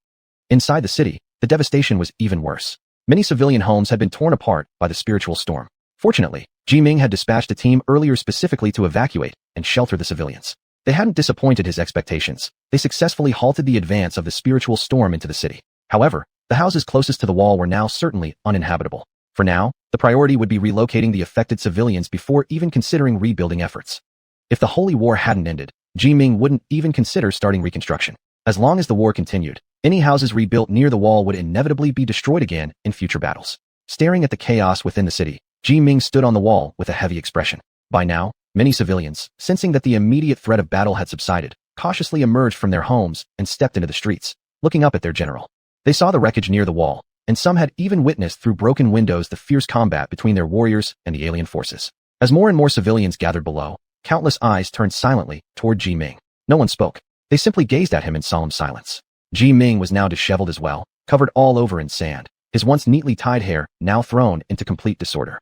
Inside the city, the devastation was even worse. Many civilian homes had been torn apart by the spiritual storm. Fortunately, Ji Ming had dispatched a team earlier specifically to evacuate and shelter the civilians. They hadn't disappointed his expectations. They successfully halted the advance of the spiritual storm into the city. However, the houses closest to the wall were now certainly uninhabitable. For now, the priority would be relocating the affected civilians before even considering rebuilding efforts. If the Holy War hadn't ended, Ji Ming wouldn't even consider starting reconstruction. As long as the war continued, any houses rebuilt near the wall would inevitably be destroyed again in future battles. Staring at the chaos within the city, Ji Ming stood on the wall with a heavy expression. By now, many civilians, sensing that the immediate threat of battle had subsided, cautiously emerged from their homes and stepped into the streets, looking up at their general. They saw the wreckage near the wall, and some had even witnessed through broken windows the fierce combat between their warriors and the alien forces. As more and more civilians gathered below, countless eyes turned silently toward Ji Ming. No one spoke. They simply gazed at him in solemn silence. Ji Ming was now disheveled as well, covered all over in sand, his once neatly tied hair now thrown into complete disorder.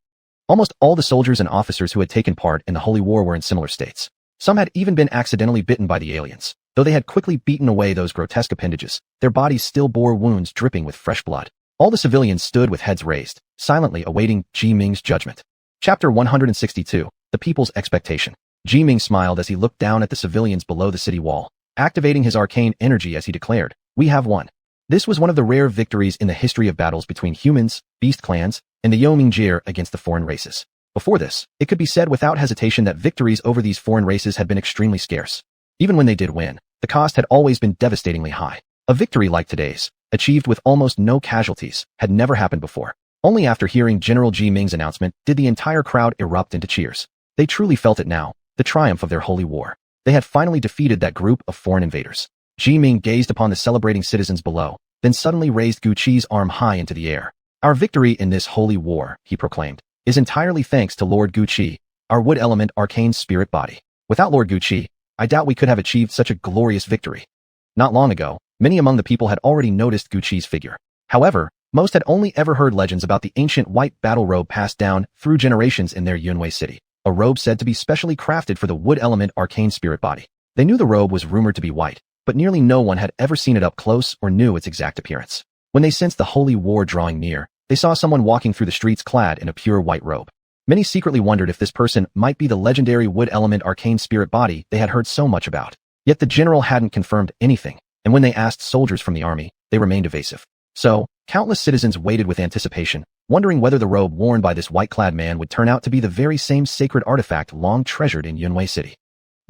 Almost all the soldiers and officers who had taken part in the Holy War were in similar states. Some had even been accidentally bitten by the aliens. Though they had quickly beaten away those grotesque appendages, their bodies still bore wounds dripping with fresh blood. All the civilians stood with heads raised, silently awaiting Ji Ming's judgment. Chapter 162, The People's Expectation. Ji Ming smiled as he looked down at the civilians below the city wall, activating his arcane energy as he declared, "We have won." This was one of the rare victories in the history of battles between humans, beast clans, and the Yoming against the foreign races. Before this, it could be said without hesitation that victories over these foreign races had been extremely scarce. Even when they did win, the cost had always been devastatingly high. A victory like today's, achieved with almost no casualties, had never happened before. Only after hearing General Ji Ming's announcement did the entire crowd erupt into cheers. They truly felt it now, the triumph of their holy war. They had finally defeated that group of foreign invaders. Ji Ming gazed upon the celebrating citizens below, then suddenly raised Gu Qi's arm high into the air. "Our victory in this holy war," he proclaimed, "is entirely thanks to Lord Gu Qi, our wood element arcane spirit body. Without Lord Gu Qi, I doubt we could have achieved such a glorious victory." Not long ago, many among the people had already noticed Gu Qi's figure. However, most had only ever heard legends about the ancient white battle robe passed down through generations in their Yunwei city, a robe said to be specially crafted for the wood element arcane spirit body. They knew the robe was rumored to be white, but nearly no one had ever seen it up close or knew its exact appearance. When they sensed the holy war drawing near, they saw someone walking through the streets clad in a pure white robe. Many secretly wondered if this person might be the legendary wood element arcane spirit body they had heard so much about. Yet the general hadn't confirmed anything, and when they asked soldiers from the army, they remained evasive. So, countless citizens waited with anticipation, wondering whether the robe worn by this white-clad man would turn out to be the very same sacred artifact long treasured in Yunwei City.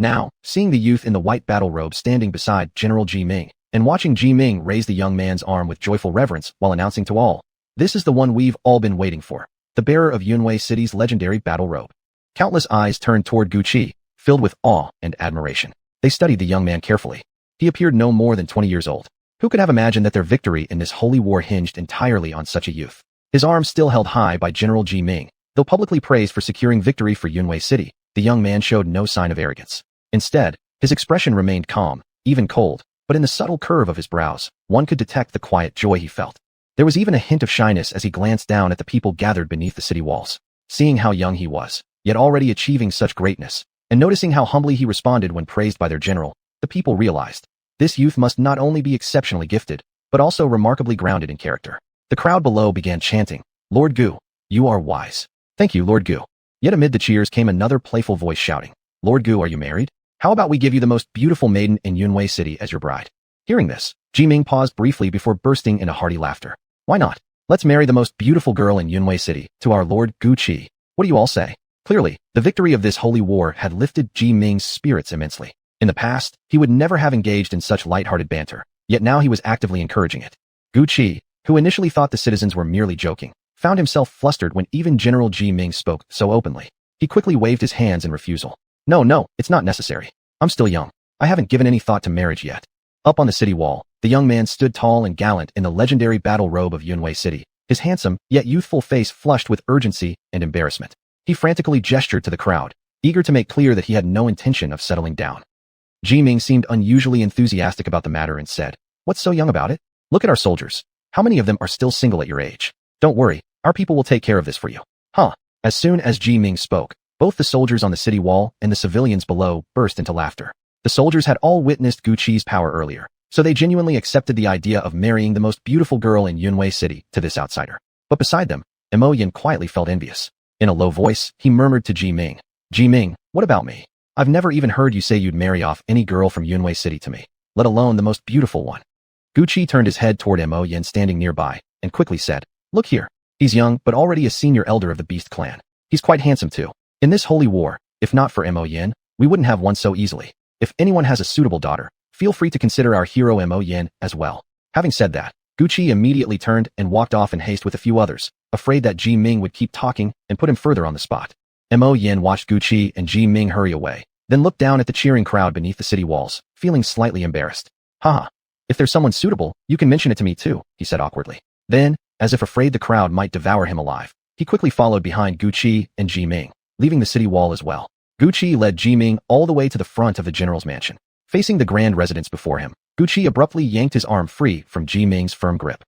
Now, seeing the youth in the white battle robe standing beside General Ji Ming, and watching Ji Ming raise the young man's arm with joyful reverence while announcing to all, "This is the one we've all been waiting for, the bearer of Yunwei City's legendary battle robe." Countless eyes turned toward Gu Qi, filled with awe and admiration. They studied the young man carefully. He appeared no more than 20 years old. Who could have imagined that their victory in this holy war hinged entirely on such a youth? His arms still held high by General Ji Ming. Though publicly praised for securing victory for Yunwei City, the young man showed no sign of arrogance. Instead, his expression remained calm, even cold, but in the subtle curve of his brows, one could detect the quiet joy he felt. There was even a hint of shyness as he glanced down at the people gathered beneath the city walls. Seeing how young he was, yet already achieving such greatness, and noticing how humbly he responded when praised by their general, the people realized, this youth must not only be exceptionally gifted, but also remarkably grounded in character. The crowd below began chanting, "Lord Gu, you are wise." "Thank you, Lord Gu." Yet amid the cheers came another playful voice shouting, "Lord Gu, are you married? How about we give you the most beautiful maiden in Yunwei City as your bride?" Hearing this, Ji Ming paused briefly before bursting into hearty laughter. "Why not? Let's marry the most beautiful girl in Yunwei City to our Lord Gu Qi. What do you all say?" Clearly, the victory of this holy war had lifted Ji Ming's spirits immensely. In the past, he would never have engaged in such light-hearted banter, yet now he was actively encouraging it. Gu Qi, who initially thought the citizens were merely joking, found himself flustered when even General Ji Ming spoke so openly. He quickly waved his hands in refusal. No, it's not necessary. I'm still young. I haven't given any thought to marriage yet." Up on the city wall, the young man stood tall and gallant in the legendary battle robe of Yunwei City, his handsome, yet youthful face flushed with urgency and embarrassment. He frantically gestured to the crowd, eager to make clear that he had no intention of settling down. Ji Ming seemed unusually enthusiastic about the matter and said, "What's so young about it? Look at our soldiers. How many of them are still single at your age? Don't worry, our people will take care of this for you." Huh. As soon as Ji Ming spoke, both the soldiers on the city wall and the civilians below burst into laughter. The soldiers had all witnessed Gu Qi's power earlier, so they genuinely accepted the idea of marrying the most beautiful girl in Yunwei City to this outsider. But beside them, Imo Yin quietly felt envious. In a low voice, he murmured to Ji Ming, "Ji Ming, what about me? I've never even heard you say you'd marry off any girl from Yunwei City to me, let alone the most beautiful one." Gu Qi turned his head toward Imo Yin standing nearby, and quickly said, "Look here. He's young, but already a senior elder of the Beast clan. He's quite handsome too. In this holy war, if not for Imo Yin, we wouldn't have won so easily. If anyone has a suitable daughter, feel free to consider our hero Imo Yin as well." Having said that, Gu Qi immediately turned and walked off in haste with a few others, afraid that Ji Ming would keep talking and put him further on the spot. Imo Yin watched Gu Qi and Ji Ming hurry away, then looked down at the cheering crowd beneath the city walls, feeling slightly embarrassed. "Haha. If there's someone suitable, you can mention it to me too," he said awkwardly. Then, as if afraid the crowd might devour him alive, he quickly followed behind Gu Qi and Ji Ming, leaving the city wall as well. Gu Qi led Ji Ming all the way to the front of the general's mansion. Facing the grand residence before him, Gu Qi abruptly yanked his arm free from Ji Ming's firm grip.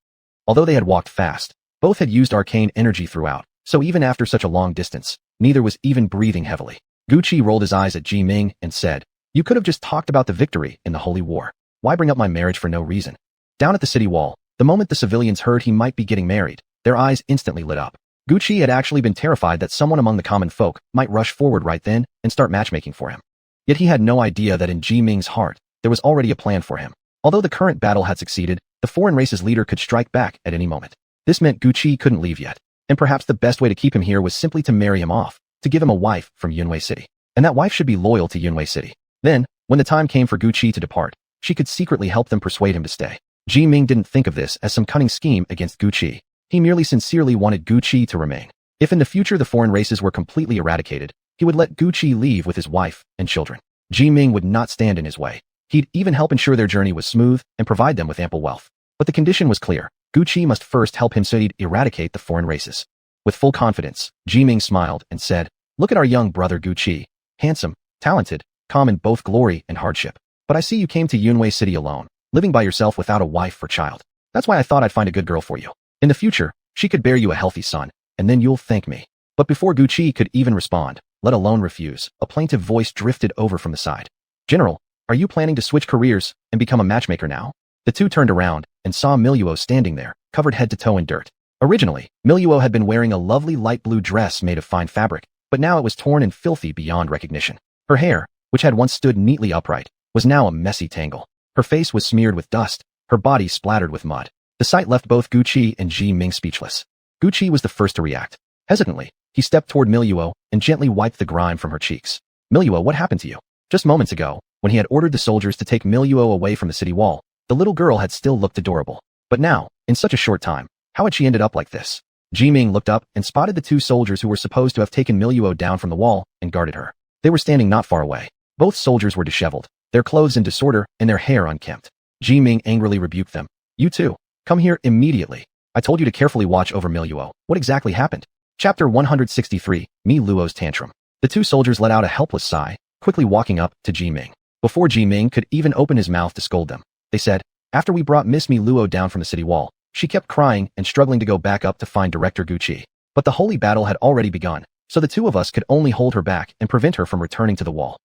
Although they had walked fast, both had used arcane energy throughout, so even after such a long distance, neither was even breathing heavily. Gu Qi rolled his eyes at Ji Ming and said, "You could have just talked about the victory in the holy war. Why bring up my marriage for no reason?" Down at the city wall, the moment the civilians heard he might be getting married, their eyes instantly lit up. Gu Qi had actually been terrified that someone among the common folk might rush forward right then and start matchmaking for him. Yet he had no idea that in Ji Ming's heart, there was already a plan for him. Although the current battle had succeeded, the foreign race's leader could strike back at any moment. This meant Gu Qi couldn't leave yet, and perhaps the best way to keep him here was simply to marry him off, to give him a wife from Yunwei City. And that wife should be loyal to Yunwei City. Then, when the time came for Gu Qi to depart, she could secretly help them persuade him to stay. Ji Ming didn't think of this as some cunning scheme against Gu Qi. He merely sincerely wanted Gu Qi to remain. If in the future the foreign races were completely eradicated, he would let Gu Qi leave with his wife and children. Ji Ming would not stand in his way. He'd even help ensure their journey was smooth and provide them with ample wealth. But the condition was clear. Gu Qi must first help him eradicate the foreign races. With full confidence, Ji Ming smiled and said, "Look at our young brother Gu Qi. Handsome, talented, calm in both glory and hardship. But I see you came to Yunwei City alone, living by yourself without a wife or child. That's why I thought I'd find a good girl for you. In the future, she could bear you a healthy son, and then you'll thank me." But before Gu Qi could even respond, let alone refuse, a plaintive voice drifted over from the side. "General, are you planning to switch careers and become a matchmaker now?" The two turned around and saw Miluo standing there, covered head to toe in dirt. Originally, Miluo had been wearing a lovely light blue dress made of fine fabric, but now it was torn and filthy beyond recognition. Her hair, which had once stood neatly upright, was now a messy tangle. Her face was smeared with dust, her body splattered with mud. The sight left both Gu Qi and Ji Ming speechless. Gu Qi was the first to react. Hesitantly, he stepped toward Miluo and gently wiped the grime from her cheeks. "Miluo, what happened to you?" Just moments ago, when he had ordered the soldiers to take Miluo away from the city wall, the little girl had still looked adorable. But now, in such a short time, how had she ended up like this? Ji Ming looked up and spotted the two soldiers who were supposed to have taken Miluo down from the wall and guarded her. They were standing not far away. Both soldiers were disheveled, their clothes in disorder and their hair unkempt. Ji Ming angrily rebuked them. You two, come here immediately. I told you to carefully watch over Miluo. What exactly happened? Chapter 163, Mi Luo's Tantrum. The two soldiers let out a helpless sigh, quickly walking up to Ji Ming. Before Ji Ming could even open his mouth to scold them, they said, after we brought Miss Mi Luo down from the city wall, she kept crying and struggling to go back up to find Director Gu Qi. But the holy battle had already begun, so the two of us could only hold her back and prevent her from returning to the wall.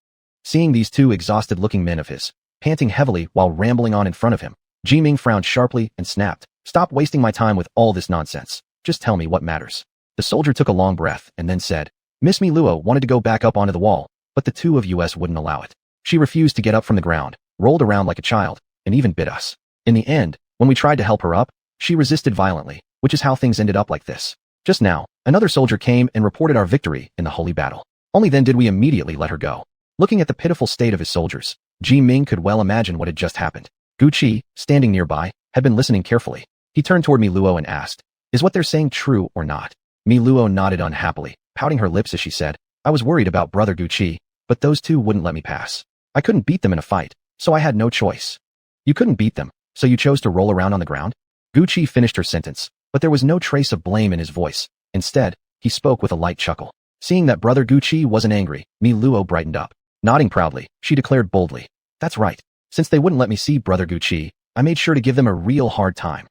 Seeing these two exhausted-looking men of his, panting heavily while rambling on in front of him, Ji Ming frowned sharply and snapped, "Stop wasting my time with all this nonsense. Just tell me what matters." The soldier took a long breath and then said, Miss Mi Luo wanted to go back up onto the wall, but the two of us wouldn't allow it. She refused to get up from the ground, rolled around like a child, and even bit us. In the end, when we tried to help her up, she resisted violently, which is how things ended up like this. Just now, another soldier came and reported our victory in the holy battle. Only then did we immediately let her go. Looking at the pitiful state of his soldiers, Ji Ming could well imagine what had just happened. Gu Qi, standing nearby, had been listening carefully. He turned toward Mi Luo and asked, is what they're saying true or not? Mi Luo nodded unhappily, pouting her lips as she said, I was worried about Brother Gu Qi, but those two wouldn't let me pass. I couldn't beat them in a fight, so I had no choice. You couldn't beat them, so you chose to roll around on the ground? Gu Qi finished her sentence, but there was no trace of blame in his voice. Instead, he spoke with a light chuckle. Seeing that Brother Gu Qi wasn't angry, Mi Luo brightened up. Nodding proudly, she declared boldly, that's right. Since they wouldn't let me see Brother Gu Qi, I made sure to give them a real hard time.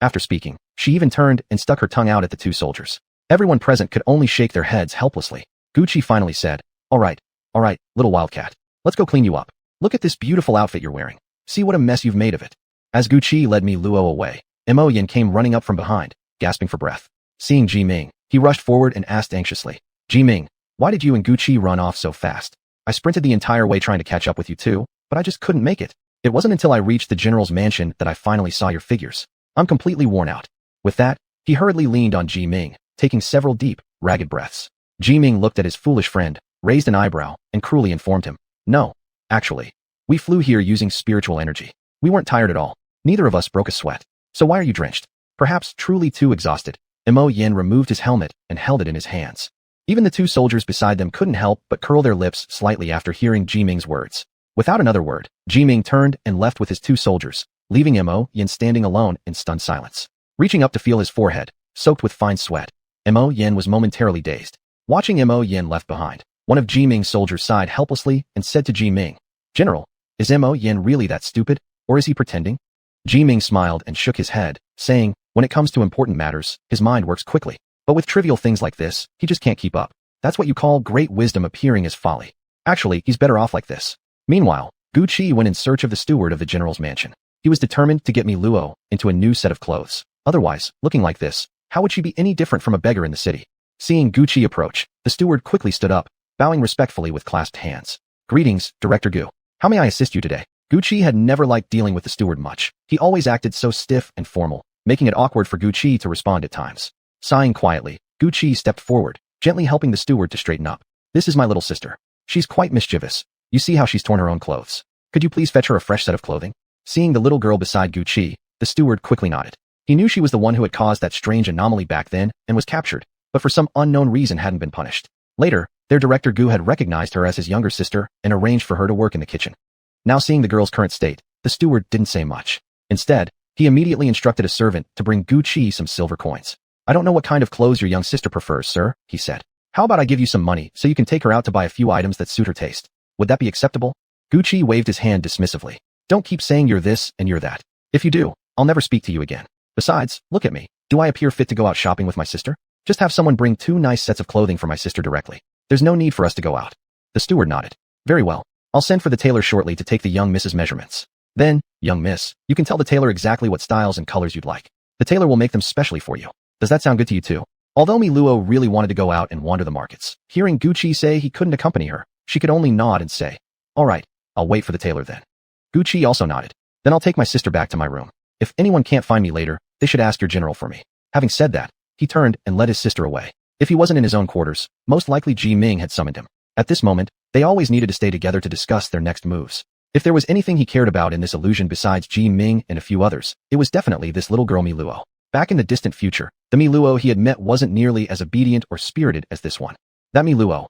After speaking, she even turned and stuck her tongue out at the two soldiers. Everyone present could only shake their heads helplessly. Gu Qi finally said, all right, little wildcat. Let's go clean you up. Look at this beautiful outfit you're wearing. See what a mess you've made of it. As Gu Qi led Mi Luo away, Mo Yin came running up from behind, gasping for breath. Seeing Ji Ming, he rushed forward and asked anxiously, Ji Ming, why did you and Gu Qi run off so fast? I sprinted the entire way trying to catch up with you too, but I just couldn't make it. It wasn't until I reached the general's mansion that I finally saw your figures. I'm completely worn out. With that, he hurriedly leaned on Ji Ming, taking several deep, ragged breaths. Ji Ming looked at his foolish friend, raised an eyebrow, and cruelly informed him, no, actually, we flew here using spiritual energy. We weren't tired at all. Neither of us broke a sweat. So why are you drenched? Perhaps truly too exhausted. Mo Yin removed his helmet and held it in his hands. Even the two soldiers beside them couldn't help but curl their lips slightly after hearing Ji Ming's words. Without another word, Ji Ming turned and left with his two soldiers, leaving Mo Yin standing alone in stunned silence. Reaching up to feel his forehead, soaked with fine sweat, Mo Yin was momentarily dazed. Watching Mo Yin left behind, one of Ji Ming's soldiers sighed helplessly and said to Ji Ming, General, is Mo Yin really that stupid, or is he pretending? Ji Ming smiled and shook his head, saying, when it comes to important matters, his mind works quickly. But with trivial things like this, he just can't keep up. That's what you call great wisdom appearing as folly. Actually, he's better off like this. Meanwhile, Gu Qi went in search of the steward of the general's mansion. He was determined to get Mi Luo into a new set of clothes. Otherwise, looking like this, how would she be any different from a beggar in the city? Seeing Gu Qi approach, the steward quickly stood up, bowing respectfully with clasped hands. Greetings, Director Gu. How may I assist you today? Gu Qi had never liked dealing with the steward much. He always acted so stiff and formal, making it awkward for Gu Qi to respond at times. Sighing quietly, Gu Qi stepped forward, gently helping the steward to straighten up. This is my little sister. She's quite mischievous. You see how she's torn her own clothes. Could you please fetch her a fresh set of clothing? Seeing the little girl beside Gu Qi, the steward quickly nodded. He knew she was the one who had caused that strange anomaly back then and was captured, but for some unknown reason hadn't been punished. Later, their director Gu had recognized her as his younger sister and arranged for her to work in the kitchen. Now seeing the girl's current state, the steward didn't say much. Instead, he immediately instructed a servant to bring Gu Qi some silver coins. I don't know what kind of clothes your young sister prefers, sir, he said. How about I give you some money so you can take her out to buy a few items that suit her taste? Would that be acceptable? Gu Qi waved his hand dismissively. Don't keep saying you're this and you're that. If you do, I'll never speak to you again. Besides, look at me. Do I appear fit to go out shopping with my sister? Just have someone bring 2 nice sets of clothing for my sister directly. There's no need for us to go out. The steward nodded. Very well. I'll send for the tailor shortly to take the young Miss's measurements. Then, young Miss, you can tell the tailor exactly what styles and colors you'd like. The tailor will make them specially for you. Does that sound good to you too? Although Mi Luo really wanted to go out and wander the markets, hearing Gu Qi say he couldn't accompany her, she could only nod and say, all right, I'll wait for the tailor then. Gu Qi also nodded. Then I'll take my sister back to my room. If anyone can't find me later, they should ask your general for me. Having said that, he turned and led his sister away. If he wasn't in his own quarters, most likely Ji Ming had summoned him. At this moment, they always needed to stay together to discuss their next moves. If there was anything he cared about in this illusion besides Ji Ming and a few others, it was definitely this little girl Mi Luo. Back in the distant future, the Mi Luo he had met wasn't nearly as obedient or spirited as this one. That Mi Luo.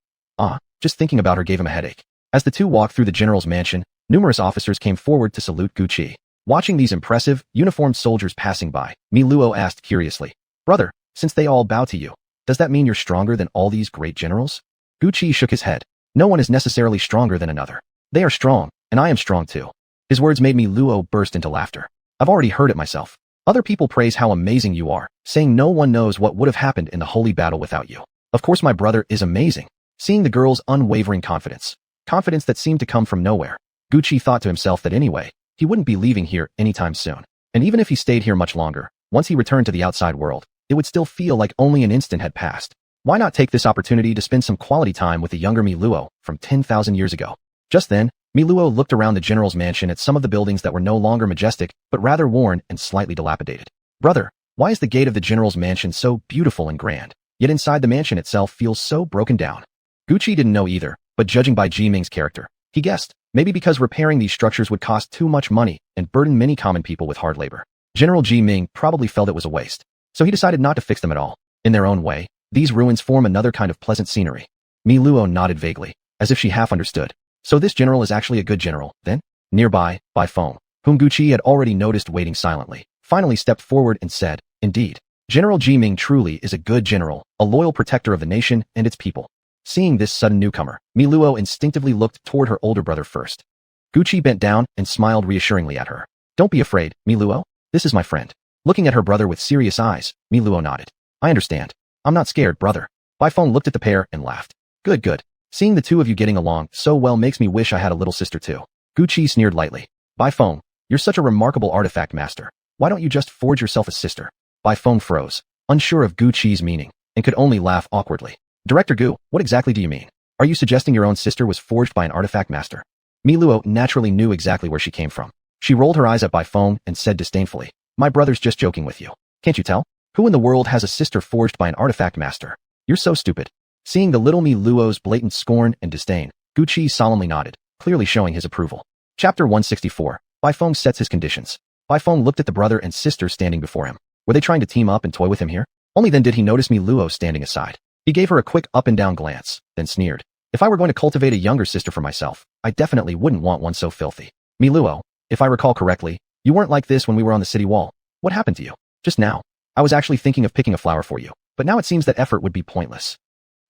Just thinking about her gave him a headache. As the two walked through the general's mansion, Numerous officers came forward to salute Gucci. Watching these impressive, uniformed soldiers passing by, Miluo asked curiously, "Brother, since they all bow to you, does that mean you're stronger than all these great generals?" Gucci shook his head. "No one is necessarily stronger than another. They are strong, and I am strong too." His words made Miluo burst into laughter. "I've already heard it myself. Other people praise how amazing you are, saying no one knows what would have happened in the holy battle without you. Of course my brother is amazing." Seeing the girl's unwavering confidence that seemed to come from nowhere, Gucci thought to himself that anyway, he wouldn't be leaving here anytime soon. And even if he stayed here much longer, once he returned to the outside world, it would still feel like only an instant had passed. Why not take this opportunity to spend some quality time with the younger Miluo from 10,000 years ago? Just then, Miluo looked around the general's mansion at some of the buildings that were no longer majestic, but rather worn and slightly dilapidated. "Brother, why is the gate of the general's mansion so beautiful and grand, yet inside the mansion itself feels so broken down?" Gucci didn't know either, but judging by Ji Ming's character, he guessed, maybe because repairing these structures would cost too much money and burden many common people with hard labor. General Ji Ming probably felt it was a waste, so he decided not to fix them at all. In their own way, these ruins form another kind of pleasant scenery. Miluo nodded vaguely, as if she half understood. So this general is actually a good general, then? Nearby, Bai Feng, whom Gucci had already noticed waiting silently, finally stepped forward and said, "Indeed, General Ji Ming truly is a good general, a loyal protector of the nation and its people." Seeing this sudden newcomer, Miluo instinctively looked toward her older brother first. Gucci bent down and smiled reassuringly at her. "Don't be afraid, Miluo. This is my friend." Looking at her brother with serious eyes, Miluo nodded. "I understand. I'm not scared, brother." Bai Feng looked at the pair and laughed. Good, good. Seeing the two of you getting along so well makes me wish I had a little sister too." Gucci sneered lightly. "Bai Feng, you're such a remarkable artifact master. Why don't you just forge yourself a sister?" Bai Feng froze, unsure of Gucci's meaning, and could only laugh awkwardly. "Director Gu, what exactly do you mean? Are you suggesting your own sister was forged by an artifact master?" Miluo naturally knew exactly where she came from. She rolled her eyes at Bai Feng and said disdainfully, "My brother's just joking with you. Can't you tell? Who in the world has a sister forged by an artifact master? You're so stupid." Seeing the little Miluo's blatant scorn and disdain, Gucci solemnly nodded, clearly showing his approval. Chapter 164. Bai Feng sets his conditions. Bai Feng looked at the brother and sister standing before him. Were they trying to team up and toy with him here? Only then did he notice Miluo standing aside. He gave her a quick up and down glance, then sneered. "If I were going to cultivate a younger sister for myself, I definitely wouldn't want one so filthy. Miluo, if I recall correctly, you weren't like this when we were on the city wall. What happened to you? Just now. I was actually thinking of picking a flower for you, but now it seems that effort would be pointless."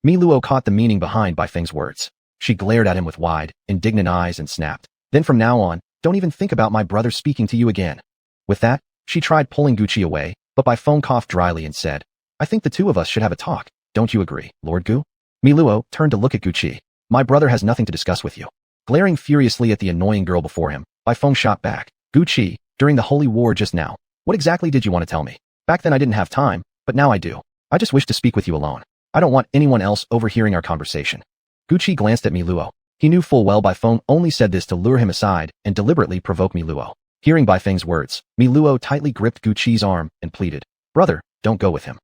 Miluo caught the meaning behind Bai Feng's words. She glared at him with wide, indignant eyes and snapped, "Then from now on, don't even think about my brother speaking to you again." With that, she tried pulling Gucci away, but Bai Feng coughed dryly and said, "I think the two of us should have a talk. Don't you agree, Lord Gu?" Miluo turned to look at Gucci. "My brother has nothing to discuss with you." Glaring furiously at the annoying girl before him, Bai Feng shot back, "Gucci, during the holy war just now, what exactly did you want to tell me? Back then I didn't have time, but now I do. I just wish to speak with you alone. I don't want anyone else overhearing our conversation." Gucci glanced at Miluo. He knew full well Bai Feng only said this to lure him aside and deliberately provoke Miluo. Hearing Bai Feng's words, Miluo tightly gripped Gucci's arm and pleaded, "Brother, don't go with him."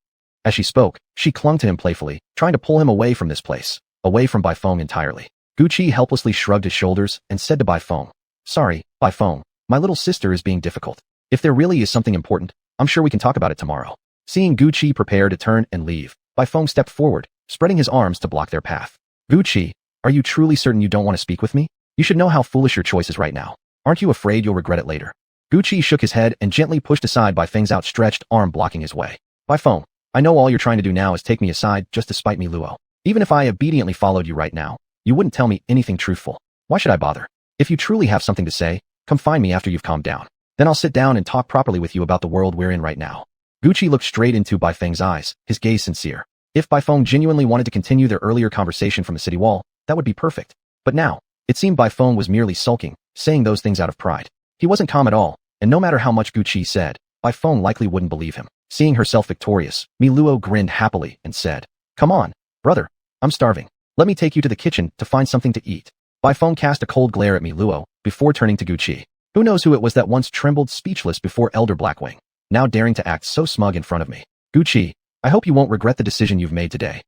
As she spoke, she clung to him playfully, trying to pull him away from this place, away from Bai Feng entirely. Gucci helplessly shrugged his shoulders and said to Bai Feng, "Sorry, Bai Feng, my little sister is being difficult. If there really is something important, I'm sure we can talk about it tomorrow." Seeing Gucci prepare to turn and leave, Bai Feng stepped forward, spreading his arms to block their path. "Gucci, are you truly certain you don't want to speak with me? You should know how foolish your choice is right now. Aren't you afraid you'll regret it later?" Gucci shook his head and gently pushed aside Bai Feng's outstretched arm blocking his way. "Bai Feng, I know all you're trying to do now is take me aside just to spite me, Luo. Even if I obediently followed you right now, you wouldn't tell me anything truthful. Why should I bother? If you truly have something to say, come find me after you've calmed down. Then I'll sit down and talk properly with you about the world we're in right now." Gucci looked straight into Bai Feng's eyes, his gaze sincere. If Bai Feng genuinely wanted to continue their earlier conversation from the city wall, that would be perfect. But now, it seemed Bai Feng was merely sulking, saying those things out of pride. He wasn't calm at all, and no matter how much Gucci said, Bai Feng likely wouldn't believe him. Seeing herself victorious, Miluo grinned happily and said, "Come on, brother, I'm starving. Let me take you to the kitchen to find something to eat." Bai Feng cast a cold glare at Miluo before turning to Gucci. Who knows who it was that once trembled speechless before Elder Blackwing, now daring to act so smug in front of me. "Gucci, I hope you won't regret the decision you've made today."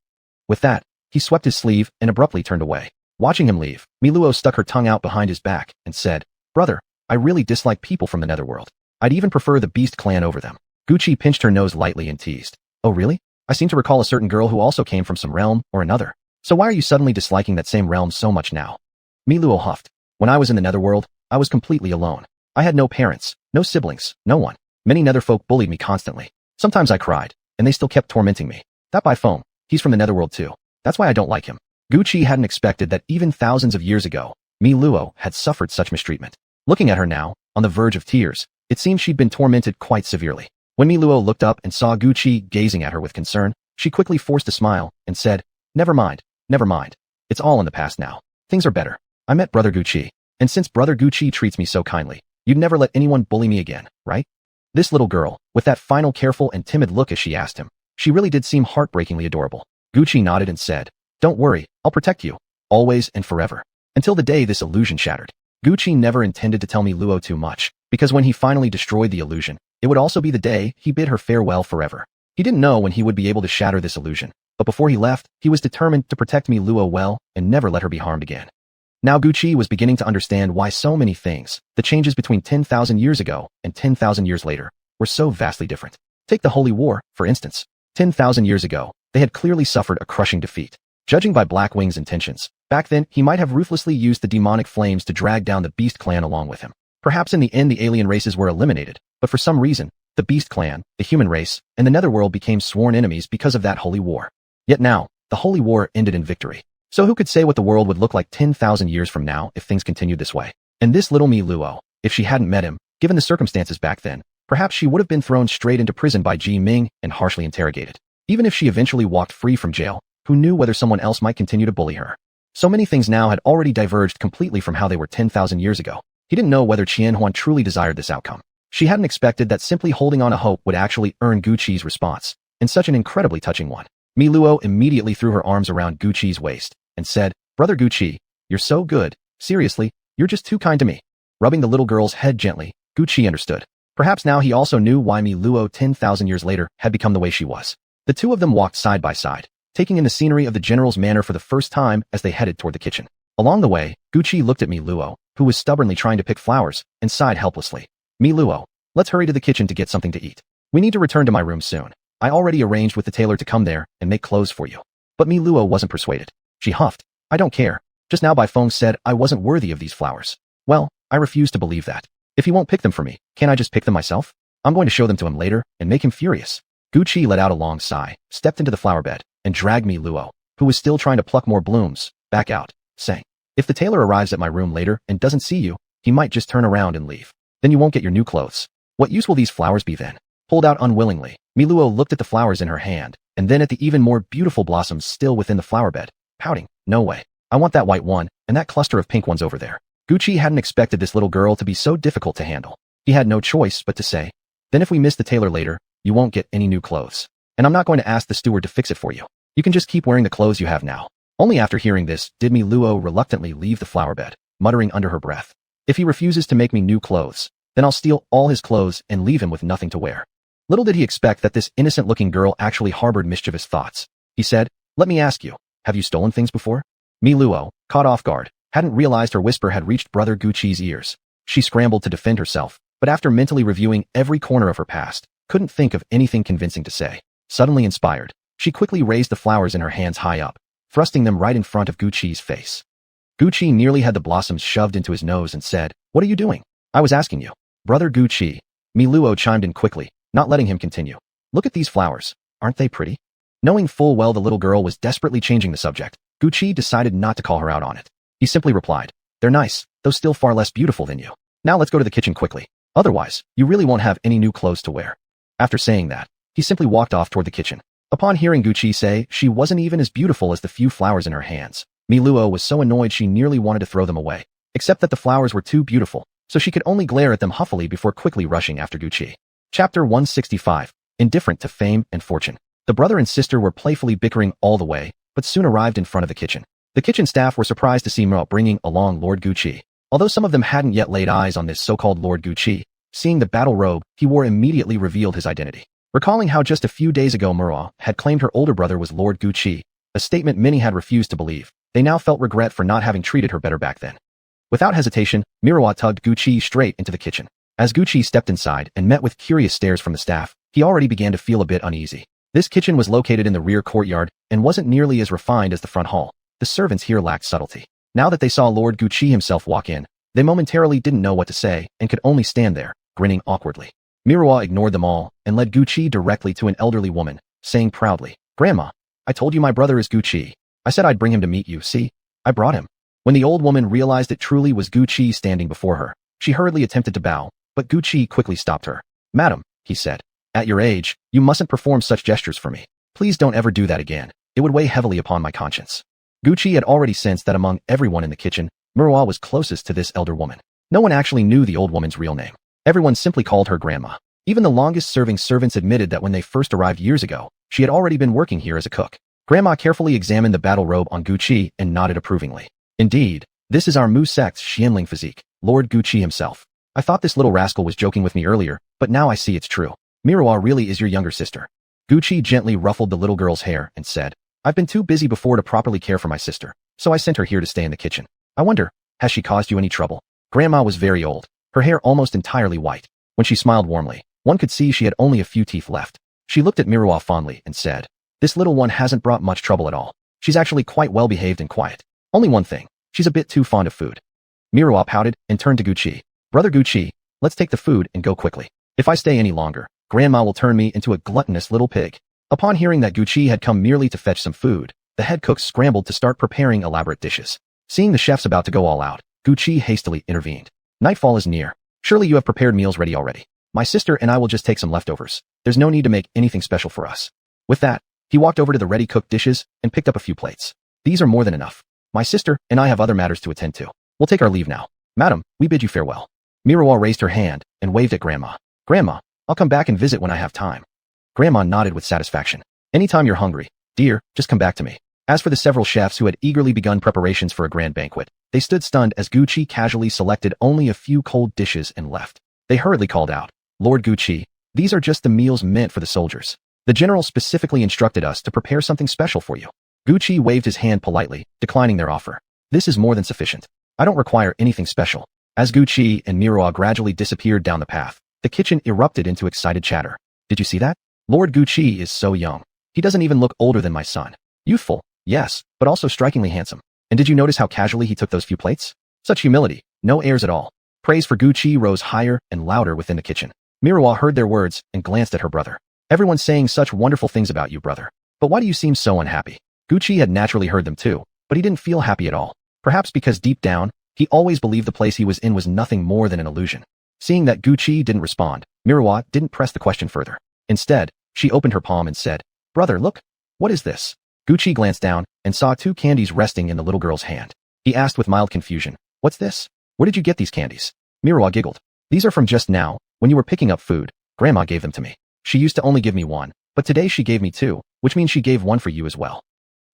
With that, he swept his sleeve and abruptly turned away. Watching him leave, Miluo stuck her tongue out behind his back and said, "Brother, I really dislike people from the netherworld. I'd even prefer the Beast Clan over them." Gucci pinched her nose lightly and teased, "Oh really? I seem to recall a certain girl who also came from some realm or another. So why are you suddenly disliking that same realm so much now?" Miluo huffed. "When I was in the netherworld, I was completely alone. I had no parents, no siblings, no one. Many netherfolk bullied me constantly. Sometimes I cried, and they still kept tormenting me. That by foam, he's from the netherworld too. That's why I don't like him. Gucci hadn't expected that even thousands of years ago, Mi Luo had suffered such mistreatment. Looking at her now, on the verge of tears, it seemed she'd been tormented quite severely. When Mi Luo looked up and saw Gucci gazing at her with concern, she quickly forced a smile and said, never mind. It's all in the past now. Things are better. I met Brother Gucci, and since Brother Gucci treats me so kindly, you'd never let anyone bully me again, right? This little girl, with that final careful and timid look as she asked him, she really did seem heartbreakingly adorable. Gucci nodded and said, don't worry, I'll protect you, always and forever. Until the day this illusion shattered. Gucci never intended to tell Mi Luo too much, because when he finally destroyed the illusion, it would also be the day he bid her farewell forever. He didn't know when he would be able to shatter this illusion, but before he left, he was determined to protect Mi Luo well and never let her be harmed again. Now Gucci was beginning to understand why so many things, the changes between 10,000 years ago and 10,000 years later, were so vastly different. Take the Holy War, for instance. 10,000 years ago, they had clearly suffered a crushing defeat. Judging by Blackwing's intentions, back then he might have ruthlessly used the demonic flames to drag down the Beast Clan along with him. Perhaps in the end the alien races were eliminated, but for some reason, the Beast Clan, the human race, and the Netherworld became sworn enemies because of that Holy War. Yet now, the Holy War ended in victory. So who could say what the world would look like 10,000 years from now if things continued this way? And this little Mi Luo, if she hadn't met him, given the circumstances back then, perhaps she would have been thrown straight into prison by Ji Ming and harshly interrogated. Even if she eventually walked free from jail, who knew whether someone else might continue to bully her? So many things now had already diverged completely from how they were 10,000 years ago. He didn't know whether Qian Huan truly desired this outcome. She hadn't expected that simply holding on to hope would actually earn Gucci's response, and such an incredibly touching one. Mi Luo immediately threw her arms around Gucci's waist and said, Brother Gucci, you're so good. Seriously, you're just too kind to me. Rubbing the little girl's head gently, Gucci understood. Perhaps now he also knew why Mi Luo 10,000 years later had become the way she was. The two of them walked side by side, taking in the scenery of the general's manor for the first time as they headed toward the kitchen. Along the way, Gucci looked at Mi Luo, who was stubbornly trying to pick flowers, and sighed helplessly. Mi Luo, let's hurry to the kitchen to get something to eat. We need to return to my room soon. I already arranged with the tailor to come there and make clothes for you. But Mi Luo wasn't persuaded. She huffed. I don't care. Just now Bai Feng said I wasn't worthy of these flowers. Well, I refuse to believe that. If he won't pick them for me, can't I just pick them myself? I'm going to show them to him later and make him furious. Gucci let out a long sigh, stepped into the flower bed, and dragged Mi Luo, who was still trying to pluck more blooms, back out, saying, if the tailor arrives at my room later and doesn't see you, he might just turn around and leave. Then you won't get your new clothes. What use will these flowers be then? Pulled out unwillingly, Mi Luo looked at the flowers in her hand, and then at the even more beautiful blossoms still within the flower bed, pouting, no way. I want that white one, and that cluster of pink ones over there. Gucci hadn't expected this little girl to be so difficult to handle. He had no choice but to say, then if we miss the tailor later, you won't get any new clothes. And I'm not going to ask the steward to fix it for you. You can just keep wearing the clothes you have now. Only after hearing this did Mi Luo reluctantly leave the flower bed, muttering under her breath, if he refuses to make me new clothes, then I'll steal all his clothes and leave him with nothing to wear. Little did he expect that this innocent-looking girl actually harbored mischievous thoughts. He said, let me ask you, have you stolen things before? Mi Luo, caught off guard, hadn't realized her whisper had reached Brother Gucci's ears. She scrambled to defend herself, but after mentally reviewing every corner of her past, couldn't think of anything convincing to say. Suddenly inspired, she quickly raised the flowers in her hands high up, thrusting them right in front of Gucci's face. Gucci nearly had the blossoms shoved into his nose and said, what are you doing? I was asking you. Brother Gucci. Mi Luo chimed in quickly, not letting him continue. Look at these flowers. Aren't they pretty? Knowing full well the little girl was desperately changing the subject, Gucci decided not to call her out on it. He simply replied, they're nice, though still far less beautiful than you. Now let's go to the kitchen quickly. Otherwise, you really won't have any new clothes to wear. After saying that, he simply walked off toward the kitchen. Upon hearing Gucci say she wasn't even as beautiful as the few flowers in her hands, Mi Luo was so annoyed she nearly wanted to throw them away, except that the flowers were too beautiful, so she could only glare at them huffily before quickly rushing after Gucci. Chapter 165. Indifferent to fame and fortune. The brother and sister were playfully bickering all the way, but soon arrived in front of the kitchen. The kitchen staff were surprised to see Mo bringing along Lord Gucci. Although some of them hadn't yet laid eyes on this so-called Lord Gucci, seeing the battle robe he wore immediately revealed his identity. Recalling how just a few days ago Mura had claimed her older brother was Lord Gucci, a statement many had refused to believe, they now felt regret for not having treated her better back then. Without hesitation, Mirawa tugged Gucci straight into the kitchen. As Gucci stepped inside and met with curious stares from the staff, he already began to feel a bit uneasy. This kitchen was located in the rear courtyard and wasn't nearly as refined as the front hall. The servants here lacked subtlety. Now that they saw Lord Gucci himself walk in, They momentarily didn't know what to say and could only stand there, grinning awkwardly. Miroir ignored them all and led Gucci directly to an elderly woman, saying proudly, "Grandma, I told you my brother is Gucci. I said I'd bring him to meet you, see? I brought him." When the old woman realized it truly was Gucci standing before her, she hurriedly attempted to bow, but Gucci quickly stopped her. "Madam," he said, "at your age, you mustn't perform such gestures for me. Please don't ever do that again. It would weigh heavily upon my conscience." Gucci had already sensed that among everyone in the kitchen, Miroir was closest to this elder woman. No one actually knew the old woman's real name. Everyone simply called her Grandma. Even the longest-serving servants admitted that when they first arrived years ago, she had already been working here as a cook. Grandma carefully examined the battle robe on Gucci and nodded approvingly. "Indeed, this is our Mu sect's Xianling physique, Lord Gucci himself. I thought this little rascal was joking with me earlier, but now I see it's true. Miroir really is your younger sister." Gucci gently ruffled the little girl's hair and said, "I've been too busy before to properly care for my sister, so I sent her here to stay in the kitchen. I wonder, has she caused you any trouble?" Grandma was very old, her hair almost entirely white. When she smiled warmly, one could see she had only a few teeth left. She looked at Miroir fondly and said, "This little one hasn't brought much trouble at all. She's actually quite well behaved and quiet. Only one thing, she's a bit too fond of food." Miroir pouted and turned to Gucci. "Brother Gucci, let's take the food and go quickly. If I stay any longer, Grandma will turn me into a gluttonous little pig." Upon hearing that Gucci had come merely to fetch some food, the head cooks scrambled to start preparing elaborate dishes. Seeing the chefs about to go all out, Gucci hastily intervened. "Nightfall is near. Surely you have prepared meals ready already. My sister and I will just take some leftovers. There's no need to make anything special for us." With that, he walked over to the ready-cooked dishes and picked up a few plates. "These are more than enough. My sister and I have other matters to attend to. We'll take our leave now. Madam, we bid you farewell." Miroir raised her hand and waved at Grandma. "Grandma, I'll come back and visit when I have time." Grandma nodded with satisfaction. "Anytime you're hungry, dear, just come back to me." As for the several chefs who had eagerly begun preparations for a grand banquet, they stood stunned as Gucci casually selected only a few cold dishes and left. They hurriedly called out, "Lord Gucci, these are just the meals meant for the soldiers. The general specifically instructed us to prepare something special for you." Gucci waved his hand politely, declining their offer. "This is more than sufficient. I don't require anything special." As Gucci and Miroir gradually disappeared down the path, the kitchen erupted into excited chatter. "Did you see that? Lord Gucci is so young. He doesn't even look older than my son. Youthful, yes, but also strikingly handsome. And did you notice how casually he took those few plates? Such humility, no airs at all." Praise for Gucci rose higher and louder within the kitchen. Miroir heard their words and glanced at her brother. "Everyone's saying such wonderful things about you, brother. But why do you seem so unhappy?" Gucci had naturally heard them too, but he didn't feel happy at all. Perhaps because deep down, he always believed the place he was in was nothing more than an illusion. Seeing that Gucci didn't respond, Miroir didn't press the question further. Instead, she opened her palm and said, "Brother, look. What is this?" Gucci glanced down and saw 2 candies resting in the little girl's hand. He asked with mild confusion, "What's this? Where did you get these candies?" Miroir giggled. "These are from just now, when you were picking up food. Grandma gave them to me. She used to only give me one, but today she gave me 2, which means she gave one for you as well."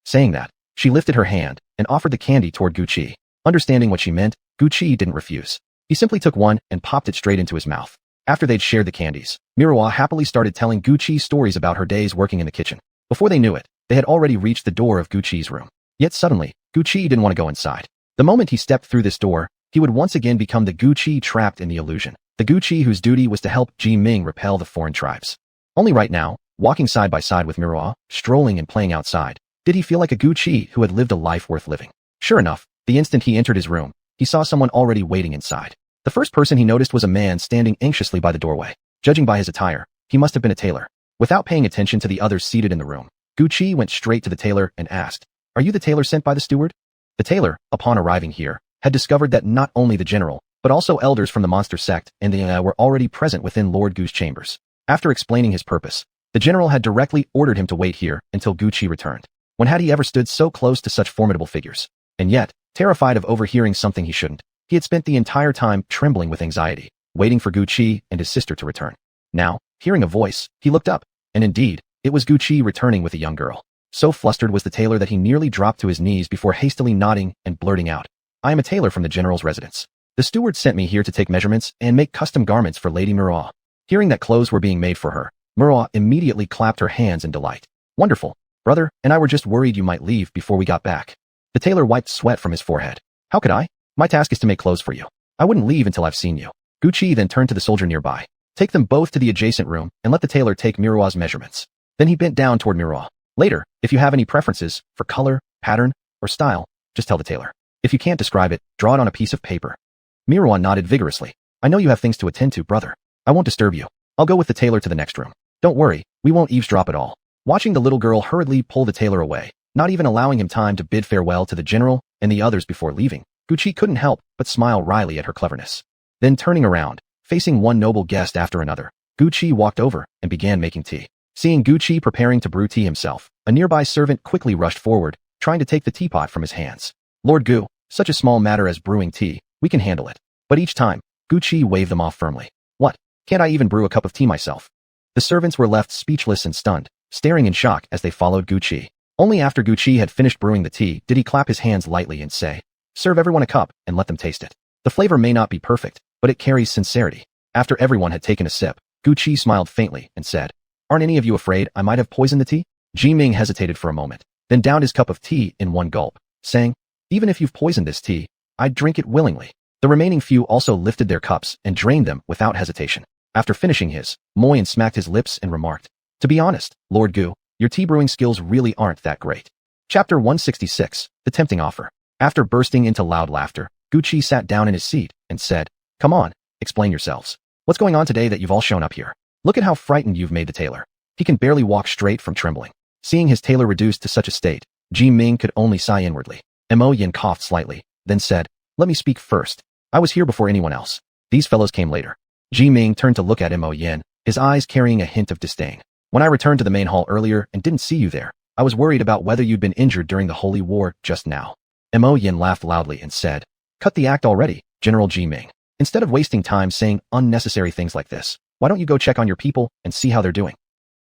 Saying that, she lifted her hand and offered the candy toward Gucci. Understanding what she meant, Gucci didn't refuse. He simply took one and popped it straight into his mouth. After they'd shared the candies, Miroir happily started telling Gucci stories about her days working in the kitchen. Before they knew it, they had already reached the door of Gucci's room. Yet suddenly, Gucci didn't want to go inside. The moment he stepped through this door, he would once again become the Gucci trapped in the illusion. The Gucci whose duty was to help Ji Ming repel the foreign tribes. Only right now, walking side by side with Miroir, strolling and playing outside, did he feel like a Gucci who had lived a life worth living. Sure enough, the instant he entered his room, he saw someone already waiting inside. The first person he noticed was a man standing anxiously by the doorway. Judging by his attire, he must have been a tailor. Without paying attention to the others seated in the room, Gucci went straight to the tailor and asked, "Are you the tailor sent by the steward?" The tailor, upon arriving here, had discovered that not only the general, but also elders from the monster sect and the were already present within Lord Gu's chambers. After explaining his purpose, the general had directly ordered him to wait here until Gucci returned. When had he ever stood so close to such formidable figures? And yet, terrified of overhearing something he shouldn't, he had spent the entire time trembling with anxiety, waiting for Gucci and his sister to return. Now, hearing a voice, he looked up, and indeed, it was Gucci returning with a young girl. So flustered was the tailor that he nearly dropped to his knees before hastily nodding and blurting out, "I am a tailor from the general's residence. The steward sent me here to take measurements and make custom garments for Lady Miroir." Hearing that clothes were being made for her, Miroir immediately clapped her hands in delight. "Wonderful, brother, and I were just worried you might leave before we got back." The tailor wiped sweat from his forehead. "How could I? My task is to make clothes for you. I wouldn't leave until I've seen you." Gucci then turned to the soldier nearby. "Take them both to the adjacent room and let the tailor take Miroir's measurements." Then he bent down toward Miroir. "Later, if you have any preferences for color, pattern, or style, just tell the tailor. If you can't describe it, draw it on a piece of paper." Mirwan nodded vigorously. I know you have things to attend to, brother. I won't disturb you. I'll go with the tailor to the next room. Don't worry, we won't eavesdrop at all. Watching the little girl hurriedly pull the tailor away, not even allowing him time to bid farewell to the general and the others before leaving, Gucci couldn't help but smile wryly at her cleverness. Then turning around, facing one noble guest after another, Gucci walked over and began making tea. Seeing Gucci preparing to brew tea himself, a nearby servant quickly rushed forward, trying to take the teapot from his hands. Lord Gu, such a small matter as brewing tea, we can handle it. But each time, Gucci waved them off firmly. What? Can't I even brew a cup of tea myself? The servants were left speechless and stunned, staring in shock as they followed Gucci. Only after Gucci had finished brewing the tea did he clap his hands lightly and say, serve everyone a cup and let them taste it. The flavor may not be perfect, but it carries sincerity. After everyone had taken a sip, Gucci smiled faintly and said, aren't any of you afraid I might have poisoned the tea? Ji Ming hesitated for a moment, then downed his cup of tea in one gulp, saying, even if you've poisoned this tea, I'd drink it willingly. The remaining few also lifted their cups and drained them without hesitation. After finishing his, Moyen smacked his lips and remarked, to be honest, Lord Gu, your tea brewing skills really aren't that great. Chapter 166, The Tempting Offer. After bursting into loud laughter, Gucci sat down in his seat and said, come on, explain yourselves. What's going on today that you've all shown up here? Look at how frightened you've made the tailor. He can barely walk straight from trembling. Seeing his tailor reduced to such a state, Ji Ming could only sigh inwardly. Mo Yin coughed slightly, then said, let me speak first. I was here before anyone else. These fellows came later. Ji Ming turned to look at Mo Yin, his eyes carrying a hint of disdain. When I returned to the main hall earlier and didn't see you there, I was worried about whether you'd been injured during the Holy War just now. Mo Yin laughed loudly and said, cut the act already, General Ji Ming. Instead of wasting time saying unnecessary things like this, why don't you go check on your people and see how they're doing?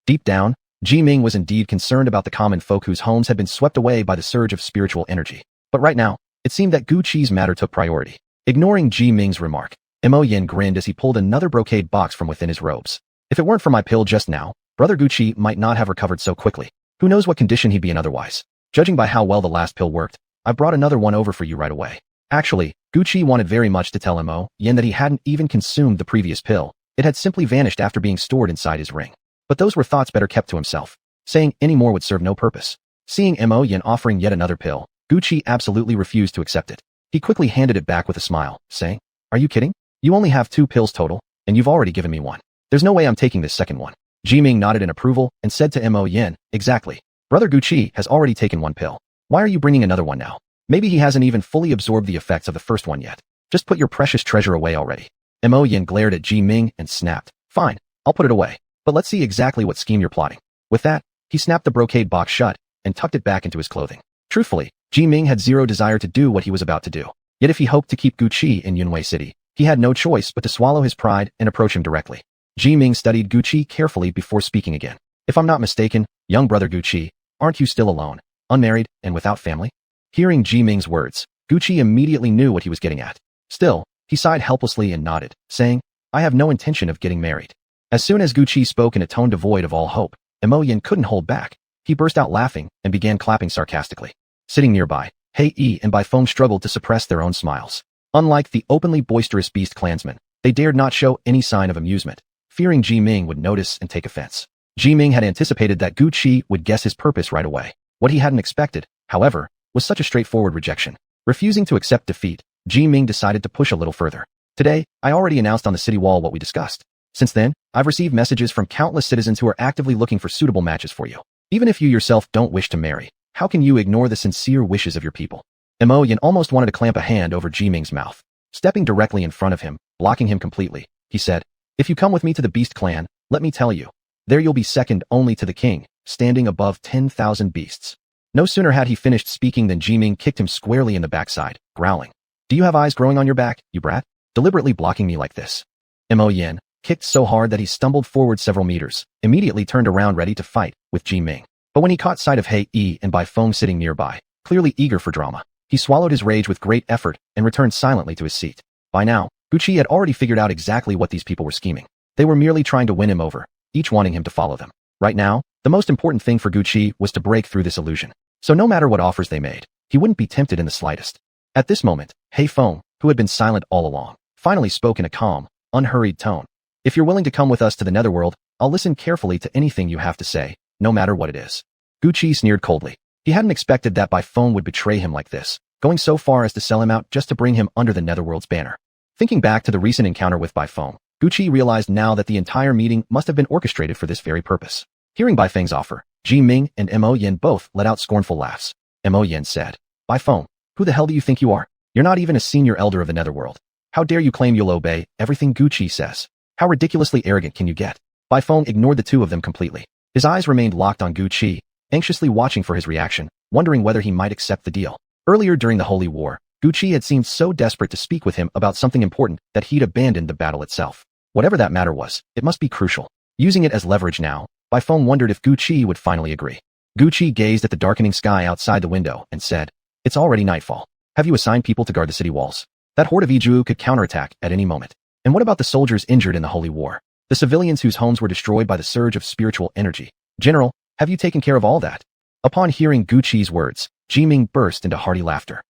Deep down, Ji Ming was indeed concerned about the common folk whose homes had been swept away by the surge of spiritual energy. But right now, it seemed that Gucci's matter took priority. Ignoring Ji Ming's remark, Mo Yin grinned as he pulled another brocade box from within his robes. If it weren't for my pill just now, Brother Gucci might not have recovered so quickly. Who knows what condition he'd be in otherwise. Judging by how well the last pill worked, I brought another one over for you right away. Actually, Gucci wanted very much to tell Mo Yin that he hadn't even consumed the previous pill. It had simply vanished after being stored inside his ring. But those were thoughts better kept to himself. Saying any more would serve no purpose. Seeing Mo Yin offering yet another pill, Gucci absolutely refused to accept it. He quickly handed it back with a smile, saying, are you kidding? You only have 2 pills total, and you've already given me one. There's no way I'm taking this second one. Ji Ming nodded in approval and said to Mo Yin, exactly. Brother Gucci has already taken 1 pill. Why are you bringing another one now? Maybe he hasn't even fully absorbed the effects of the first one yet. Just put your precious treasure away already. Mo Yin glared at Ji Ming and snapped, fine, I'll put it away. But let's see exactly what scheme you're plotting. With that, he snapped the brocade box shut and tucked it back into his clothing. Truthfully, Ji Ming had zero desire to do what he was about to do. Yet if he hoped to keep Gucci in Yunwei City, he had no choice but to swallow his pride and approach him directly. Ji Ming studied Gucci carefully before speaking again. If I'm not mistaken, young brother Gucci, aren't you still alone, unmarried, and without family? Hearing Ji Ming's words, Gucci immediately knew what he was getting at. Still, he sighed helplessly and nodded, saying, I have no intention of getting married. As soon as Gucci spoke in a tone devoid of all hope, Mo Yin couldn't hold back. He burst out laughing and began clapping sarcastically. Sitting nearby, Hei Yi and Bai Feng struggled to suppress their own smiles. Unlike the openly boisterous beast clansmen, they dared not show any sign of amusement, fearing Ji Ming would notice and take offense. Ji Ming had anticipated that Gucci would guess his purpose right away. What he hadn't expected, however, was such a straightforward rejection. Refusing to accept defeat, Ji Ming decided to push a little further. Today, I already announced on the city wall what we discussed. Since then, I've received messages from countless citizens who are actively looking for suitable matches for you. Even if you yourself don't wish to marry, how can you ignore the sincere wishes of your people? Mo Yin almost wanted to clamp a hand over Ji Ming's mouth. Stepping directly in front of him, blocking him completely, he said, if you come with me to the Beast Clan, let me tell you, there you'll be second only to the king, standing above 10,000 beasts. No sooner had he finished speaking than Ji Ming kicked him squarely in the backside, growling, do you have eyes growing on your back, you brat? Deliberately blocking me like this. Mo Yin kicked so hard that he stumbled forward several meters, immediately turned around ready to fight with Ji Ming. But when he caught sight of Hei Yi and Bai Feng sitting nearby, clearly eager for drama, he swallowed his rage with great effort and returned silently to his seat. By now, Gucci had already figured out exactly what these people were scheming. They were merely trying to win him over, each wanting him to follow them. Right now, the most important thing for Gucci was to break through this illusion. So no matter what offers they made, he wouldn't be tempted in the slightest. At this moment, Hei Feng, who had been silent all along, finally spoke in a calm, unhurried tone. If you're willing to come with us to the netherworld, I'll listen carefully to anything you have to say, no matter what it is. Gucci sneered coldly. He hadn't expected that Bai Feng would betray him like this, going so far as to sell him out just to bring him under the netherworld's banner. Thinking back to the recent encounter with Baifeng, Guqi realized now that the entire meeting must have been orchestrated for this very purpose. Hearing Baifeng's offer, Ji Ming and Mo Yin both let out scornful laughs. Mo Yin said, Baifeng, who the hell do you think you are? You're not even a senior elder of the Netherworld. How dare you claim you'll obey everything Guqi says? How ridiculously arrogant can you get? Baifeng ignored the two of them completely. His eyes remained locked on Guqi, anxiously watching for his reaction, wondering whether he might accept the deal. Earlier during the Holy War, Guqi had seemed so desperate to speak with him about something important that he'd abandoned the battle itself. Whatever that matter was, it must be crucial. Using it as leverage now, Baifeng wondered if Guqi would finally agree. Guqi gazed at the darkening sky outside the window and said, It's already nightfall. Have you assigned people to guard the city walls? That horde of Iju could counterattack at any moment. And what about the soldiers injured in the Holy War? The civilians whose homes were destroyed by the surge of spiritual energy? General, have you taken care of all that? Upon hearing Guqi's words, Ji Ming burst into hearty laughter.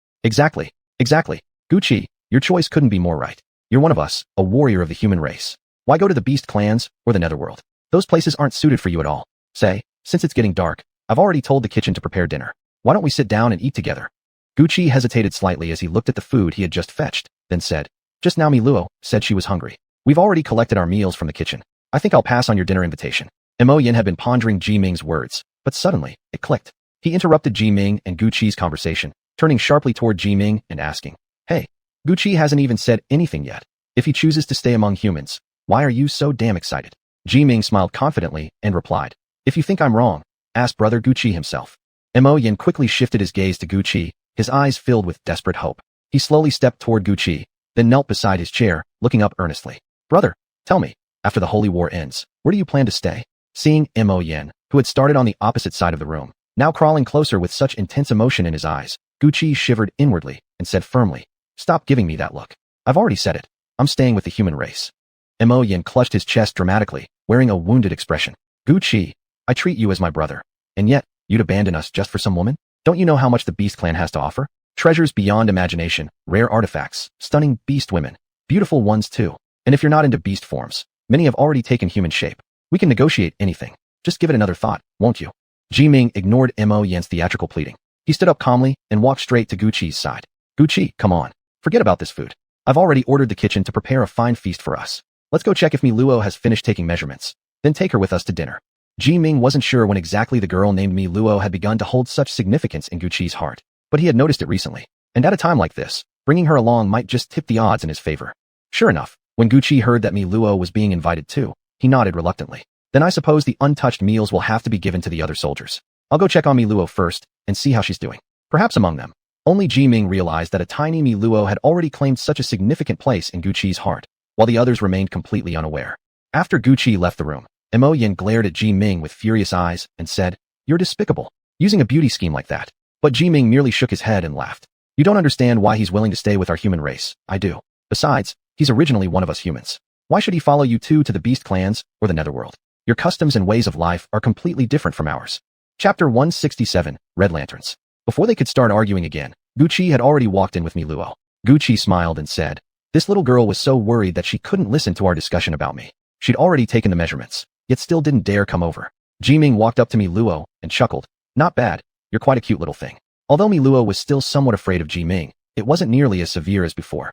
Exactly. Guqi, your choice couldn't be more right. You're one of us, a warrior of the human race. Why go to the beast clans or the Netherworld? Those places aren't suited for you at all. Say, since it's getting dark, I've already told the kitchen to prepare dinner. Why don't we sit down and eat together? Guqi hesitated slightly as he looked at the food he had just fetched, then said, Just now Mi Luo said she was hungry. We've already collected our meals from the kitchen. I think I'll pass on your dinner invitation. Mo Yin had been pondering Ji Ming's words, but suddenly, it clicked. He interrupted Ji Ming and Guqi's conversation, turning sharply toward Ji Ming and asking, Hey, Guqi hasn't even said anything yet. If he chooses to stay among humans, why are you so damn excited? Ji Ming smiled confidently and replied, If you think I'm wrong, ask brother Guqi himself. Mo Yin quickly shifted his gaze to Guqi, his eyes filled with desperate hope. He slowly stepped toward Guqi, then knelt beside his chair, looking up earnestly. Brother, tell me, after the Holy War ends, where do you plan to stay? Seeing Mo Yin, who had started on the opposite side of the room, now crawling closer with such intense emotion in his eyes, Guqi shivered inwardly and said firmly, Stop giving me that look. I've already said it. I'm staying with the human race. Mo Yin clutched his chest dramatically, wearing a wounded expression. Guqi, I treat you as my brother. And yet, you'd abandon us just for some woman? Don't you know how much the Beast Clan has to offer? Treasures beyond imagination, rare artifacts, stunning beast women, beautiful ones too. And if you're not into beast forms, many have already taken human shape. We can negotiate anything. Just give it another thought, won't you? Ji Ming ignored Mo Yin's theatrical pleading. He stood up calmly and walked straight to Guqi's side. Guqi, come on. Forget about this food. I've already ordered the kitchen to prepare a fine feast for us. Let's go check if Mi Luo has finished taking measurements. Then take her with us to dinner. Ji Ming wasn't sure when exactly the girl named Mi Luo had begun to hold such significance in Guqi's heart, but he had noticed it recently. And at a time like this, bringing her along might just tip the odds in his favor. Sure enough, when Guqi heard that Mi Luo was being invited too, he nodded reluctantly. Then I suppose the untouched meals will have to be given to the other soldiers. I'll go check on Mi Luo first and see how she's doing. Perhaps among them. Only Ji Ming realized that a tiny Mi Luo had already claimed such a significant place in Guqi's heart, while the others remained completely unaware. After Guqi left the room, Mo Yin glared at Ji Ming with furious eyes and said, You're despicable, using a beauty scheme like that. But Ji Ming merely shook his head and laughed. You don't understand why he's willing to stay with our human race. I do. Besides, he's originally one of us humans. Why should he follow you two to the beast clans or the Netherworld? Your customs and ways of life are completely different from ours. Chapter 167, Red Lanterns. Before they could start arguing again, Guqi had already walked in with Mi Luo. Guqi smiled and said, This little girl was so worried that she couldn't listen to our discussion about me. She'd already taken the measurements, yet still didn't dare come over. Ji Ming walked up to Mi Luo and chuckled. Not bad. You're quite a cute little thing. Although Mi Luo was still somewhat afraid of Ji Ming, it wasn't nearly as severe as before.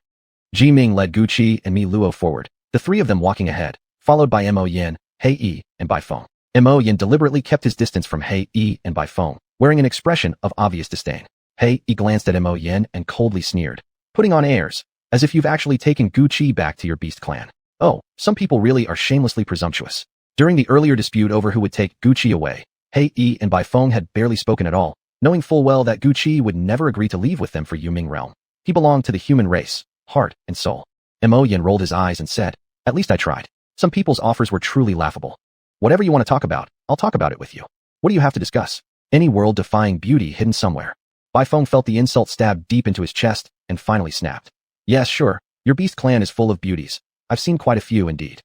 Ji Ming led Guqi and Mi Luo forward, the three of them walking ahead, followed by Mo Yin, Hei Yi, and Baifeng. Mo Yin deliberately kept his distance from Hei Yi and Baifeng, wearing an expression of obvious disdain. Hei Yi glanced at Mo Yin and coldly sneered, putting on airs, as if you've actually taken Guqi back to your beast clan. Oh, some people really are shamelessly presumptuous. During the earlier dispute over who would take Guqi away, Hei Yi and Baifeng had barely spoken at all, knowing full well that Guqi would never agree to leave with them for Yuming realm. He belonged to the human race, heart and soul. Mo Yin rolled his eyes and said, At least I tried. Some people's offers were truly laughable. Whatever you want to talk about, I'll talk about it with you. What do you have to discuss? Any world-defying beauty hidden somewhere. Baifeng felt the insult stab deep into his chest and finally snapped. Yes, sure, your beast clan is full of beauties. I've seen quite a few indeed.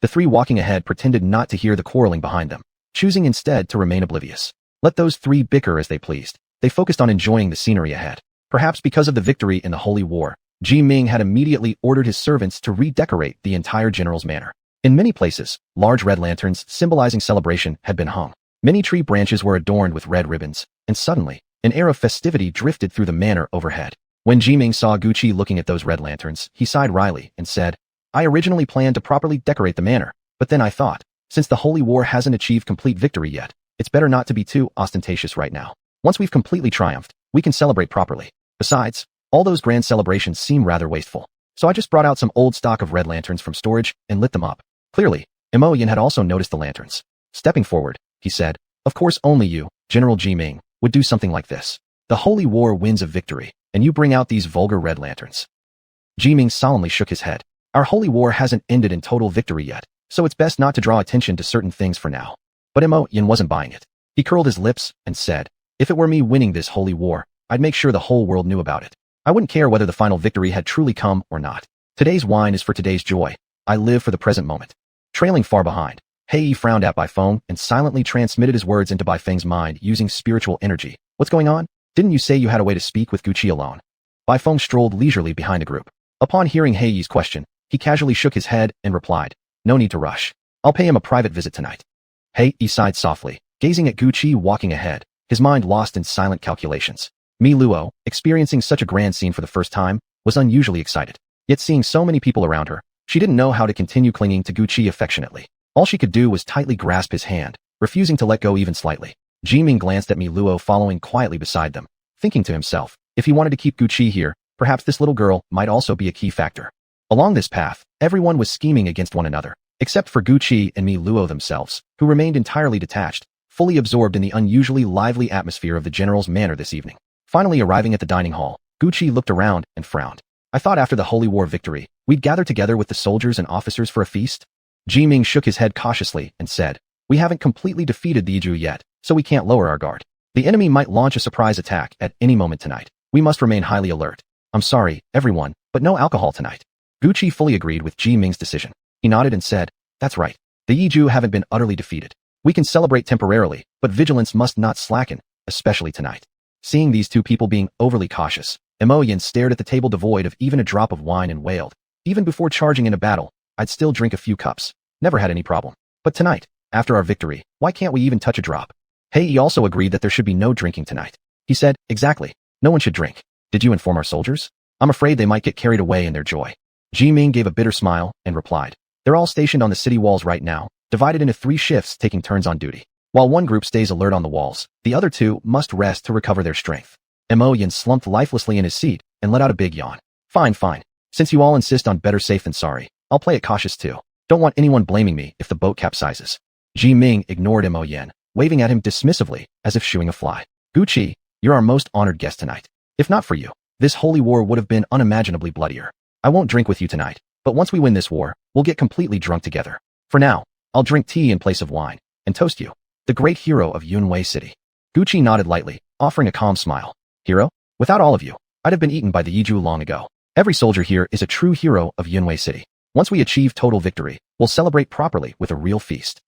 The three walking ahead pretended not to hear the quarreling behind them, choosing instead to remain oblivious. Let those three bicker as they pleased. They focused on enjoying the scenery ahead. Perhaps because of the victory in the Holy War, Ji Ming had immediately ordered his servants to redecorate the entire general's manor. In many places, large red lanterns symbolizing celebration had been hung. Many tree branches were adorned with red ribbons, and suddenly, an air of festivity drifted through the manor overhead. When Jiming saw Gucci looking at those red lanterns, he sighed wryly and said, I originally planned to properly decorate the manor, but then I thought, since the Holy War hasn't achieved complete victory yet, it's better not to be too ostentatious right now. Once we've completely triumphed, we can celebrate properly. Besides, all those grand celebrations seem rather wasteful. So I just brought out some old stock of red lanterns from storage and lit them up. Clearly, Imoyan had also noticed the lanterns. Stepping forward, he said, of course only you, General Jiming, would do something like this. The Holy War wins a victory, and you bring out these vulgar red lanterns. Jiming solemnly shook his head. Our Holy War hasn't ended in total victory yet, so it's best not to draw attention to certain things for now. But Imoyan wasn't buying it. He curled his lips and said, if it were me winning this Holy War, I'd make sure the whole world knew about it. I wouldn't care whether the final victory had truly come or not. Today's wine is for today's joy. I live for the present moment. Trailing far behind, Hei frowned at Baifeng and silently transmitted his words into Baifeng's mind using spiritual energy. What's going on? Didn't you say you had a way to speak with Gucci alone? Baifeng strolled leisurely behind the group. Upon hearing Hei's question, he casually shook his head and replied, no need to rush. I'll pay him a private visit tonight. Hei sighed softly, gazing at Gucci walking ahead, his mind lost in silent calculations. Mi Luo, experiencing such a grand scene for the first time, was unusually excited. Yet seeing so many people around her, she didn't know how to continue clinging to Gucci affectionately. All she could do was tightly grasp his hand, refusing to let go even slightly. Jiming glanced at Mi Luo following quietly beside them, thinking to himself, if he wanted to keep Gucci here, perhaps this little girl might also be a key factor. Along this path, everyone was scheming against one another, except for Gucci and Mi Luo themselves, who remained entirely detached, fully absorbed in the unusually lively atmosphere of the general's manor this evening. Finally arriving at the dining hall, Gucci looked around and frowned. I thought after the Holy War victory, we'd gather together with the soldiers and officers for a feast? Jiming shook his head cautiously and said, we haven't completely defeated the Iju yet, so we can't lower our guard. The enemy might launch a surprise attack at any moment tonight. We must remain highly alert. I'm sorry, everyone, but no alcohol tonight. Gucci fully agreed with Jiming's decision. He nodded and said, that's right. The Iju haven't been utterly defeated. We can celebrate temporarily, but vigilance must not slacken, especially tonight. Seeing these two people being overly cautious, Imoyan stared at the table devoid of even a drop of wine and wailed, even before charging in a battle, I'd still drink a few cups. Never had any problem. But tonight, after our victory, why can't we even touch a drop? Hei also agreed that there should be no drinking tonight. He said, exactly. No one should drink. Did you inform our soldiers? I'm afraid they might get carried away in their joy. Jiming gave a bitter smile and replied, they're all stationed on the city walls right now, divided into 3 shifts taking turns on duty. While one group stays alert on the walls, the other 2 must rest to recover their strength. Imoyan slumped lifelessly in his seat and let out a big yawn. Fine. Since you all insist on better safe than sorry, I'll play it cautious too. Don't want anyone blaming me if the boat capsizes. Jiming ignored Imoyan, waving at him dismissively as if shooing a fly. Gucci, you're our most honored guest tonight. If not for you, this holy war would have been unimaginably bloodier. I won't drink with you tonight, but once we win this war, we'll get completely drunk together. For now, I'll drink tea in place of wine, and toast you, the great hero of Yunwei City. Gucci nodded lightly, offering a calm smile. Hero? Without all of you, I'd have been eaten by the Yiju long ago. Every soldier here is a true hero of Yunwei City. Once we achieve total victory, we'll celebrate properly with a real feast.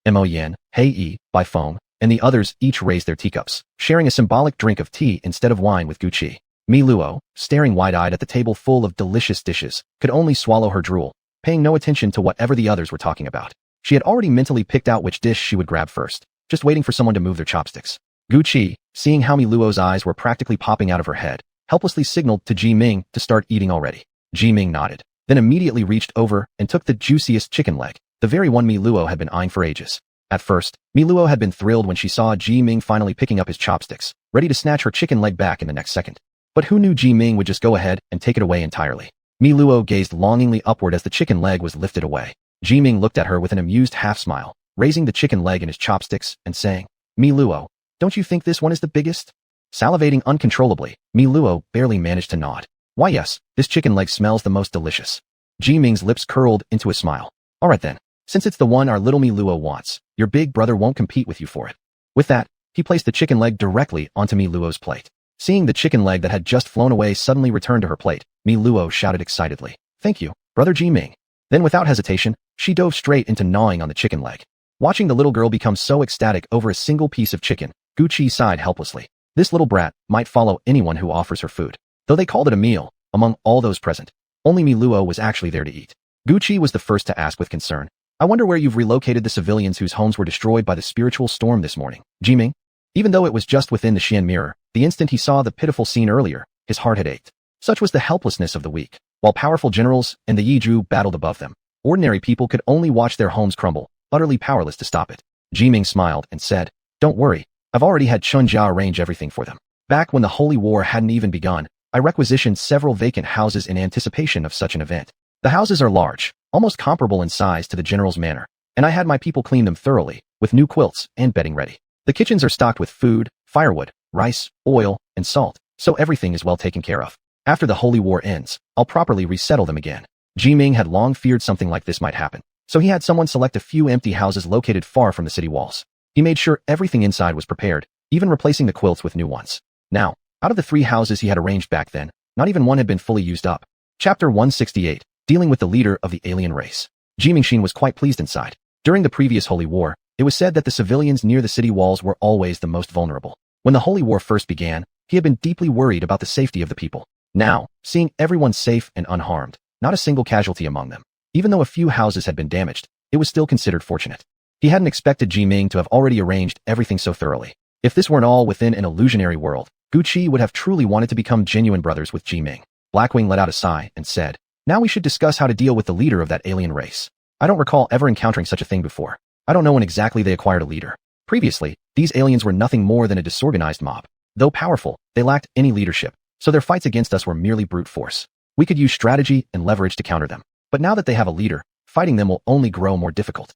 Imoyan, Hei, Baifeng, and the others each raised their teacups, sharing a symbolic drink of tea instead of wine with Gucci. Mi Luo, staring wide-eyed at the table full of delicious dishes, could only swallow her drool, paying no attention to whatever the others were talking about. She had already mentally picked out which dish she would grab first, just waiting for someone to move their chopsticks. Gucci, seeing how Mi Luo's eyes were practically popping out of her head, helplessly signaled to Jiming to start eating already. Jiming nodded, then immediately reached over and took the juiciest chicken leg, the very one Mi Luo had been eyeing for ages. At first, Mi Luo had been thrilled when she saw Jiming finally picking up his chopsticks, ready to snatch her chicken leg back in the next second. But who knew Jiming would just go ahead and take it away entirely? Mi Luo gazed longingly upward as the chicken leg was lifted away. Jiming looked at her with an amused half-smile, raising the chicken leg in his chopsticks and saying, Mi Luo, don't you think this one is the biggest? Salivating uncontrollably, Mi Luo barely managed to nod. Why yes, this chicken leg smells the most delicious. Jiming's lips curled into a smile. Alright then, since it's the one our little Mi Luo wants, your big brother won't compete with you for it. With that, he placed the chicken leg directly onto Mi Luo's plate. Seeing the chicken leg that had just flown away suddenly return to her plate, Mi Luo shouted excitedly, thank you, Brother Jiming. Then without hesitation, she dove straight into gnawing on the chicken leg. Watching the little girl become so ecstatic over a single piece of chicken, Gucci sighed helplessly. This little brat might follow anyone who offers her food. Though they called it a meal, among all those present, only Mi Luo was actually there to eat. Gucci was the first to ask with concern, I wonder where you've relocated the civilians whose homes were destroyed by the spiritual storm this morning, Jiming? Even though it was just within the Xian mirror, the instant he saw the pitiful scene earlier, his heart had ached. Such was the helplessness of the weak. While powerful generals and the Yizhu battled above them, ordinary people could only watch their homes crumble, utterly powerless to stop it. Jiming smiled and said, "Don't worry, I've already had Chun Jia arrange everything for them. Back when the Holy War hadn't even begun, I requisitioned several vacant houses in anticipation of such an event. The houses are large, almost comparable in size to the general's manor, and I had my people clean them thoroughly, with new quilts and bedding ready. The kitchens are stocked with food, firewood, rice, oil, and salt, so everything is well taken care of. After the Holy War ends, I'll properly resettle them again." Jiming had long feared something like this might happen, so he had someone select a few empty houses located far from the city walls. He made sure everything inside was prepared, even replacing the quilts with new ones. Now, out of the 3 houses he had arranged back then, not even one had been fully used up. Chapter 168, Dealing with the Leader of the Alien Race. Jiming was quite pleased inside. During the previous Holy War, it was said that the civilians near the city walls were always the most vulnerable. When the Holy War first began, he had been deeply worried about the safety of the people. Now, seeing everyone safe and unharmed, not a single casualty among them, even though a few houses had been damaged, it was still considered fortunate. He hadn't expected Jiming to have already arranged everything so thoroughly. If this weren't all within an illusionary world, Guqi would have truly wanted to become genuine brothers with Jiming. Blackwing let out a sigh and said, "Now we should discuss how to deal with the leader of that alien race. I don't recall ever encountering such a thing before. I don't know when exactly they acquired a leader. Previously, these aliens were nothing more than a disorganized mob. Though powerful, they lacked any leadership, so their fights against us were merely brute force. We could use strategy and leverage to counter them. But now that they have a leader, fighting them will only grow more difficult."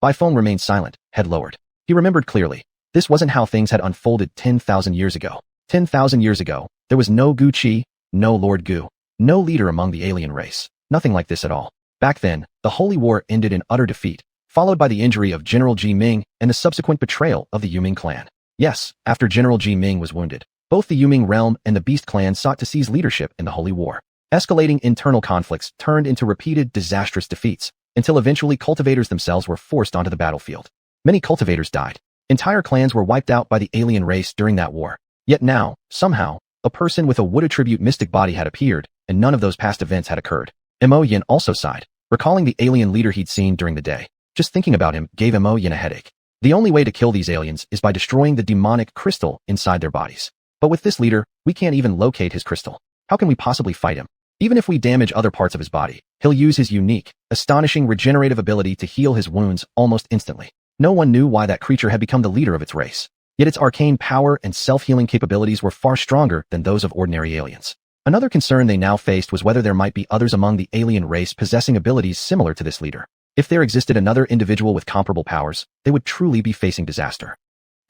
Baifeng remained silent, head lowered. He remembered clearly. This wasn't how things had unfolded 10,000 years ago. 10,000 years ago, there was no Guqi, no Lord Gu, no leader among the alien race. Nothing like this at all. Back then, the Holy War ended in utter defeat, followed by the injury of General Jiming and the subsequent betrayal of the Yuming clan. Yes, after General Jiming was wounded, both the Yuming realm and the Beast clan sought to seize leadership in the Holy War. Escalating internal conflicts turned into repeated disastrous defeats, until eventually cultivators themselves were forced onto the battlefield. Many cultivators died. Entire clans were wiped out by the alien race during that war. Yet now, somehow, a person with a wood attribute mystic body had appeared, and none of those past events had occurred. Mo Yin also sighed, recalling the alien leader he'd seen during the day. Just thinking about him gave Mo Yin a headache. The only way to kill these aliens is by destroying the demonic crystal inside their bodies. But with this leader, we can't even locate his crystal. How can we possibly fight him? Even if we damage other parts of his body, he'll use his unique, astonishing regenerative ability to heal his wounds almost instantly. No one knew why that creature had become the leader of its race. Yet its arcane power and self-healing capabilities were far stronger than those of ordinary aliens. Another concern they now faced was whether there might be others among the alien race possessing abilities similar to this leader. If there existed another individual with comparable powers, they would truly be facing disaster.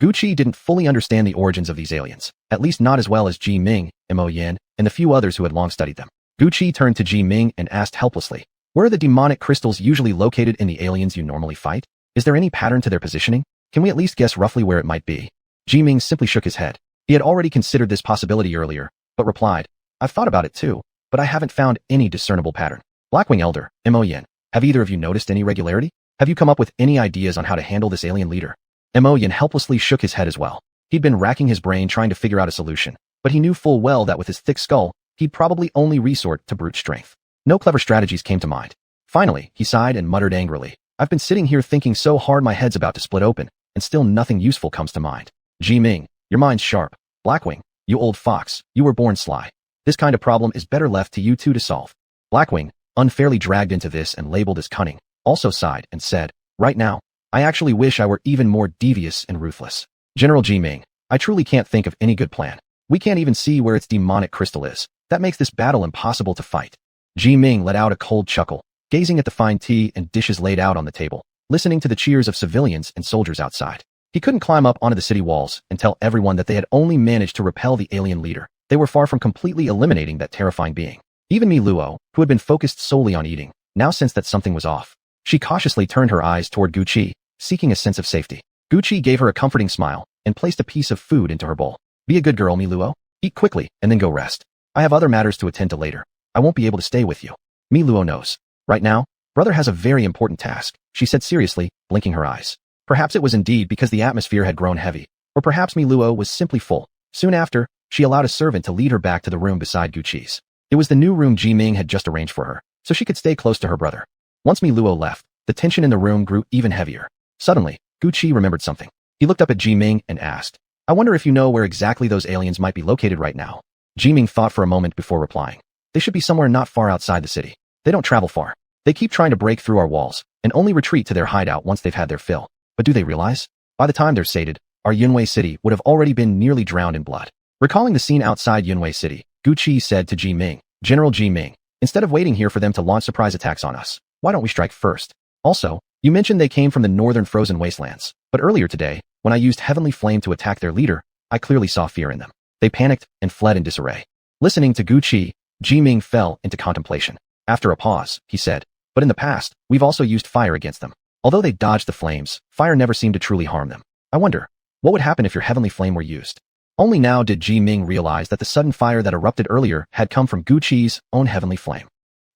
Guqi didn't fully understand the origins of these aliens, at least not as well as Ji Ming, Mo Yin, and the few others who had long studied them. Guqi turned to Ji Ming and asked helplessly, "Where are the demonic crystals usually located in the aliens you normally fight? Is there any pattern to their positioning? Can we at least guess roughly where it might be?" Ji Ming simply shook his head. He had already considered this possibility earlier, but replied, "I've thought about it too, but I haven't found any discernible pattern." Blackwing Elder, Mo Yin, have either of you noticed any regularity? Have you come up with any ideas on how to handle this alien leader? Mo Yin helplessly shook his head as well. He'd been racking his brain trying to figure out a solution, but he knew full well that with his thick skull, he'd probably only resort to brute strength. No clever strategies came to mind. Finally, he sighed and muttered angrily, "I've been sitting here thinking so hard my head's about to split open, and still nothing useful comes to mind." Ji Ming, your mind's sharp. Blackwing, you old fox, you were born sly. This kind of problem is better left to you two to solve. Blackwing, unfairly dragged into this and labeled as cunning, also sighed and said, "Right now, I actually wish I were even more devious and ruthless. General Ji Ming, I truly can't think of any good plan. We can't even see where its demonic crystal is. That makes this battle impossible to fight." Ji Ming let out a cold chuckle, gazing at the fine tea and dishes laid out on the table, listening to the cheers of civilians and soldiers outside. He couldn't climb up onto the city walls and tell everyone that they had only managed to repel the alien leader. They were far from completely eliminating that terrifying being. Even Mi Luo, who had been focused solely on eating, now sensed that something was off. She cautiously turned her eyes toward Guqi, seeking a sense of safety. Guqi gave her a comforting smile and placed a piece of food into her bowl. "Be a good girl, Mi Luo. Eat quickly and then go rest. I have other matters to attend to later. I won't be able to stay with you." Mi Luo knows. Right now, brother has a very important task, she said seriously, blinking her eyes. Perhaps it was indeed because the atmosphere had grown heavy, or perhaps Mi Luo was simply full. Soon after, she allowed a servant to lead her back to the room beside Guqi's. It was the new room Ji Ming had just arranged for her, so she could stay close to her brother. Once Mi Luo left, the tension in the room grew even heavier. Suddenly, Guqi remembered something. He looked up at Ji Ming and asked, "I wonder if you know where exactly those aliens might be located right now." Jiming thought for a moment before replying. They should be somewhere not far outside the city. They don't travel far. They keep trying to break through our walls and only retreat to their hideout once they've had their fill. But do they realize? By the time they're sated, our Yunwei city would have already been nearly drowned in blood. Recalling the scene outside Yunwei city, Gu Qi said to Jiming, General Jiming, instead of waiting here for them to launch surprise attacks on us, why don't we strike first? Also, you mentioned they came from the northern frozen wastelands, but earlier today, when I used Heavenly Flame to attack their leader, I clearly saw fear in them. They panicked and fled in disarray. Listening to Gu Qi, Jiming fell into contemplation. After a pause, he said, but in the past, we've also used fire against them. Although they dodged the flames, fire never seemed to truly harm them. I wonder, what would happen if your Heavenly Flame were used? Only now did Jiming realize that the sudden fire that erupted earlier had come from Gu Qi's own Heavenly Flame.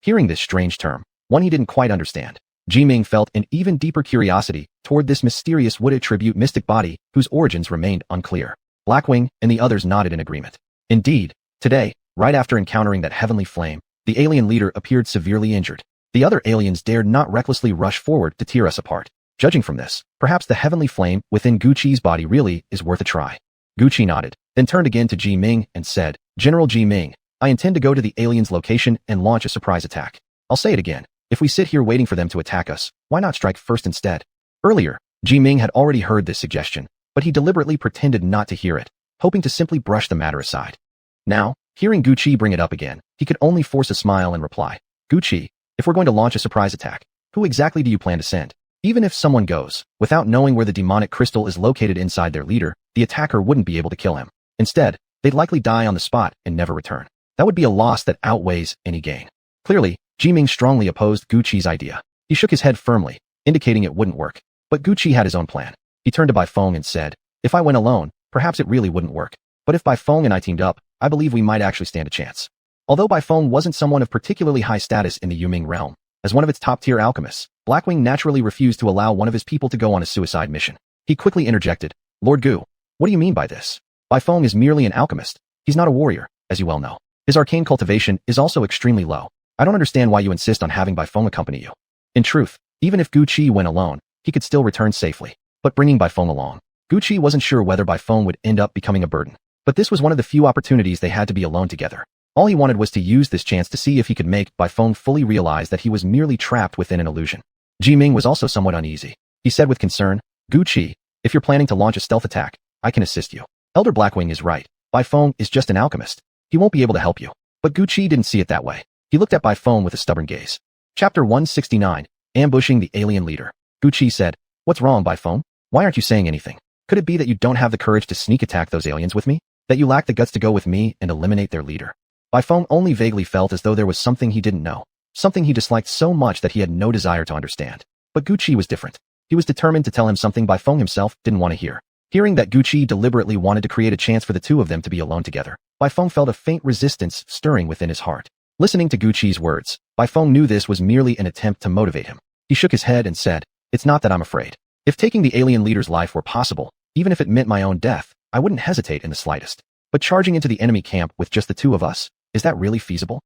Hearing this strange term, one he didn't quite understand, Jiming felt an even deeper curiosity toward this mysterious wood-attribute mystic body whose origins remained unclear. Blackwing and the others nodded in agreement. Indeed, today, right after encountering that Heavenly Flame, the alien leader appeared severely injured. The other aliens dared not recklessly rush forward to tear us apart. Judging from this, perhaps the Heavenly Flame within Gu Qi's body really is worth a try. Gu Qi nodded, then turned again to Jiming and said, General Jiming, I intend to go to the aliens' location and launch a surprise attack. I'll say it again. If we sit here waiting for them to attack us, why not strike first instead? Earlier, Jiming had already heard this suggestion, but he deliberately pretended not to hear it, hoping to simply brush the matter aside. Now, hearing Gu Qi bring it up again, he could only force a smile and reply, Gu Qi, if we're going to launch a surprise attack, who exactly do you plan to send? Even if someone goes, without knowing where the demonic crystal is located inside their leader, the attacker wouldn't be able to kill him. Instead, they'd likely die on the spot and never return. That would be a loss that outweighs any gain. Clearly, Jiming strongly opposed Gu Qi's idea. He shook his head firmly, indicating it wouldn't work. But Gu Qi had his own plan. He turned to Bai Feng and said, if I went alone, perhaps it really wouldn't work. But if Bai Feng and I teamed up, I believe we might actually stand a chance. Although Bai Feng wasn't someone of particularly high status in the Yuming realm, as one of its top-tier alchemists, Blackwing naturally refused to allow one of his people to go on a suicide mission. He quickly interjected, Lord Gu, what do you mean by this? Bai Feng is merely an alchemist. He's not a warrior, as you well know. His arcane cultivation is also extremely low. I don't understand why you insist on having Bai Feng accompany you. In truth, even if Gu Qi went alone, he could still return safely. But bringing Bai Feng along, Gu Qi wasn't sure whether Bai Feng would end up becoming a burden. But this was one of the few opportunities they had to be alone together. All he wanted was to use this chance to see if he could make Bai Feng fully realize that he was merely trapped within an illusion. Jiming was also somewhat uneasy. He said with concern, Gu Qi, if you're planning to launch a stealth attack, I can assist you. Elder Blackwing is right. Bai Feng is just an alchemist. He won't be able to help you. But Gu Qi didn't see it that way. He looked at Bai Feng with a stubborn gaze. Chapter 169, Ambushing the Alien Leader. Gu Qi said, what's wrong, Bai Feng? Why aren't you saying anything? Could it be that you don't have the courage to sneak attack those aliens with me? That you lack the guts to go with me and eliminate their leader? Bai Feng only vaguely felt as though there was something he didn't know. Something he disliked so much that he had no desire to understand. But Gu Qi was different. He was determined to tell him something Bai Feng himself didn't want to hear. Hearing that Gu Qi deliberately wanted to create a chance for the two of them to be alone together, Bai Feng felt a faint resistance stirring within his heart. Listening to Gu Qi's words, Bai Feng knew this was merely an attempt to motivate him. He shook his head and said, it's not that I'm afraid. If taking the alien leader's life were possible, even if it meant my own death, I wouldn't hesitate in the slightest. But charging into the enemy camp with just the two of us, is that really feasible?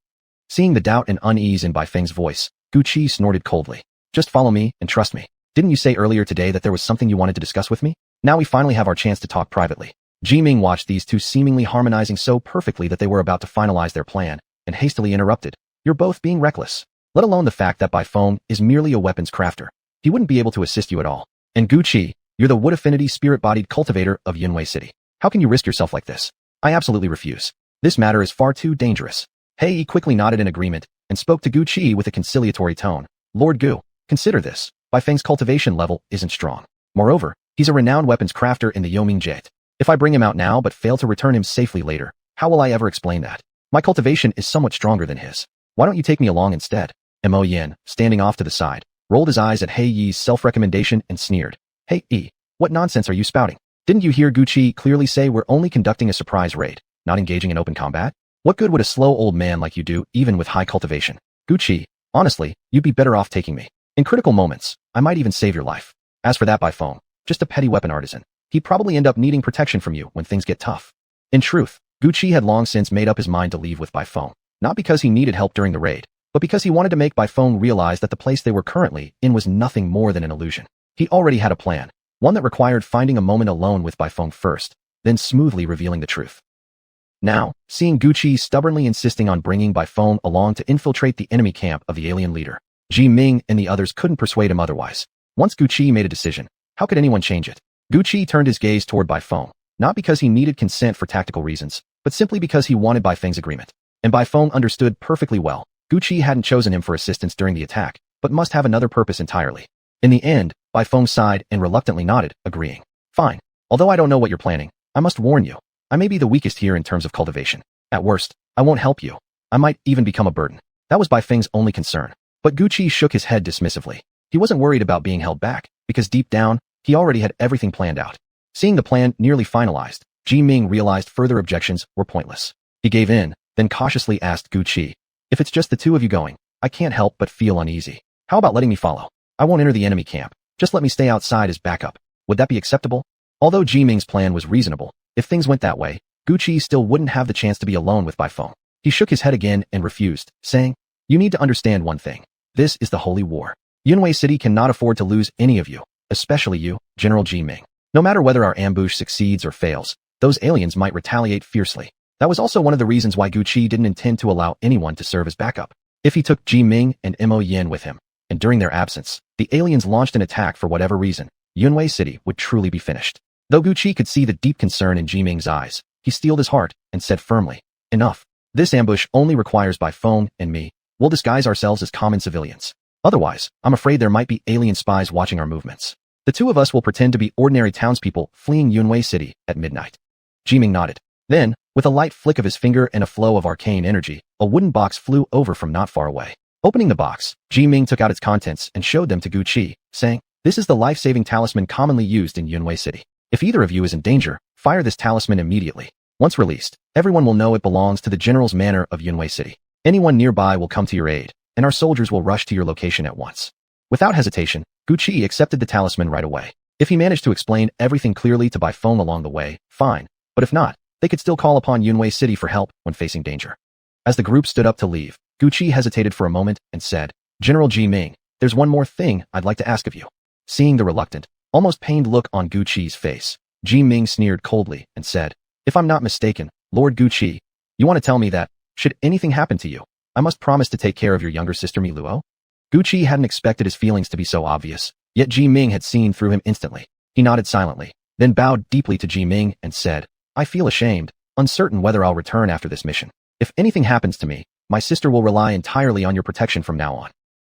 Seeing the doubt and unease in Bai Feng's voice, Gu Qi snorted coldly. Just follow me and trust me. Didn't you say earlier today that there was something you wanted to discuss with me? Now we finally have our chance to talk privately. Jiming watched these two seemingly harmonizing so perfectly that they were about to finalize their plan, and hastily interrupted. You're both being reckless. Let alone the fact that Bai Feng is merely a weapons crafter. He wouldn't be able to assist you at all. And Gu Qi, you're the wood affinity spirit-bodied cultivator of Yunwei City. How can you risk yourself like this? I absolutely refuse. This matter is far too dangerous. He quickly nodded in agreement, and spoke to Gu Qi with a conciliatory tone. Lord Gu, consider this. Bai Feng's cultivation level isn't strong. Moreover, he's a renowned weapons crafter in the Yoming Jade. If I bring him out now but fail to return him safely later, how will I ever explain that? My cultivation is somewhat stronger than his. Why don't you take me along instead? Mo Yin, standing off to the side, rolled his eyes at He Yi's self-recommendation and sneered. Hey Yi, what nonsense are you spouting? Didn't you hear Gu Qi clearly say we're only conducting a surprise raid, not engaging in open combat? What good would a slow old man like you do even with high cultivation? Gu Qi, honestly, you'd be better off taking me. In critical moments, I might even save your life. As for that Bai Feng, just a petty weapon artisan. He'd probably end up needing protection from you when things get tough. In truth, Gu Qi had long since made up his mind to leave with Bai Feng, not because he needed help during the raid, but because he wanted to make Bai Feng realize that the place they were currently in was nothing more than an illusion. He already had a plan, one that required finding a moment alone with Bai Feng first, then smoothly revealing the truth. Now, seeing Gucci stubbornly insisting on bringing Bai Feng along to infiltrate the enemy camp of the alien leader, Ji Ming and the others couldn't persuade him otherwise. Once Gucci made a decision, how could anyone change it? Gucci turned his gaze toward Bai Feng, not because he needed consent for tactical reasons, but simply because he wanted Bai Feng's agreement. And Bai Feng understood perfectly well. Gucci hadn't chosen him for assistance during the attack, but must have another purpose entirely. In the end, Bai Feng sighed and reluctantly nodded, agreeing. Fine. Although I don't know what you're planning, I must warn you. I may be the weakest here in terms of cultivation. At worst, I won't help you. I might even become a burden. That was Bai Feng's only concern. But Gucci shook his head dismissively. He wasn't worried about being held back, because deep down, he already had everything planned out. Seeing the plan nearly finalized, Ji Ming realized further objections were pointless. He gave in, then cautiously asked Gucci, if it's just the two of you going, I can't help but feel uneasy. How about letting me follow? I won't enter the enemy camp. Just let me stay outside as backup. Would that be acceptable? Although Ji Ming's plan was reasonable, if things went that way, Gucci still wouldn't have the chance to be alone with Bai Feng. He shook his head again and refused, saying, you need to understand one thing. This is the Holy War. Yunwei City cannot afford to lose any of you, especially you, General Ji Ming. No matter whether our ambush succeeds or fails, those aliens might retaliate fiercely. That was also one of the reasons why Gucci didn't intend to allow anyone to serve as backup. If he took Ji Ming and Mo Yin with him, and during their absence, the aliens launched an attack for whatever reason, Yunwei City would truly be finished. Though Gucci could see the deep concern in Ji Ming's eyes, he steeled his heart and said firmly, enough. This ambush only requires Bai Feng and me. We'll disguise ourselves as common civilians. Otherwise, I'm afraid there might be alien spies watching our movements. The two of us will pretend to be ordinary townspeople fleeing Yunwei City at midnight. Ji Ming nodded. Then, with a light flick of his finger and a flow of arcane energy, a wooden box flew over from not far away. Opening the box, Ji Ming took out its contents and showed them to Gucci, saying, this is the life-saving talisman commonly used in Yunwei City. If either of you is in danger, fire this talisman immediately. Once released, everyone will know it belongs to the General's Manor of Yunwei City. Anyone nearby will come to your aid, and our soldiers will rush to your location at once. Without hesitation, Gucci accepted the talisman right away. If he managed to explain everything clearly to Bai Feng along the way, fine. But if not, they could still call upon Yunwei City for help when facing danger. As the group stood up to leave, Gucci hesitated for a moment and said, General Ji Ming, there's one more thing I'd like to ask of you. Seeing the reluctant, almost pained look on Gucci's face, Ji Ming sneered coldly and said, if I'm not mistaken, Lord Gucci, you want to tell me that, should anything happen to you, I must promise to take care of your younger sister Mi Luo? Gucci hadn't expected his feelings to be so obvious, yet Ji Ming had seen through him instantly. He nodded silently, then bowed deeply to Ji Ming and said, I feel ashamed, uncertain whether I'll return after this mission. If anything happens to me, my sister will rely entirely on your protection from now on.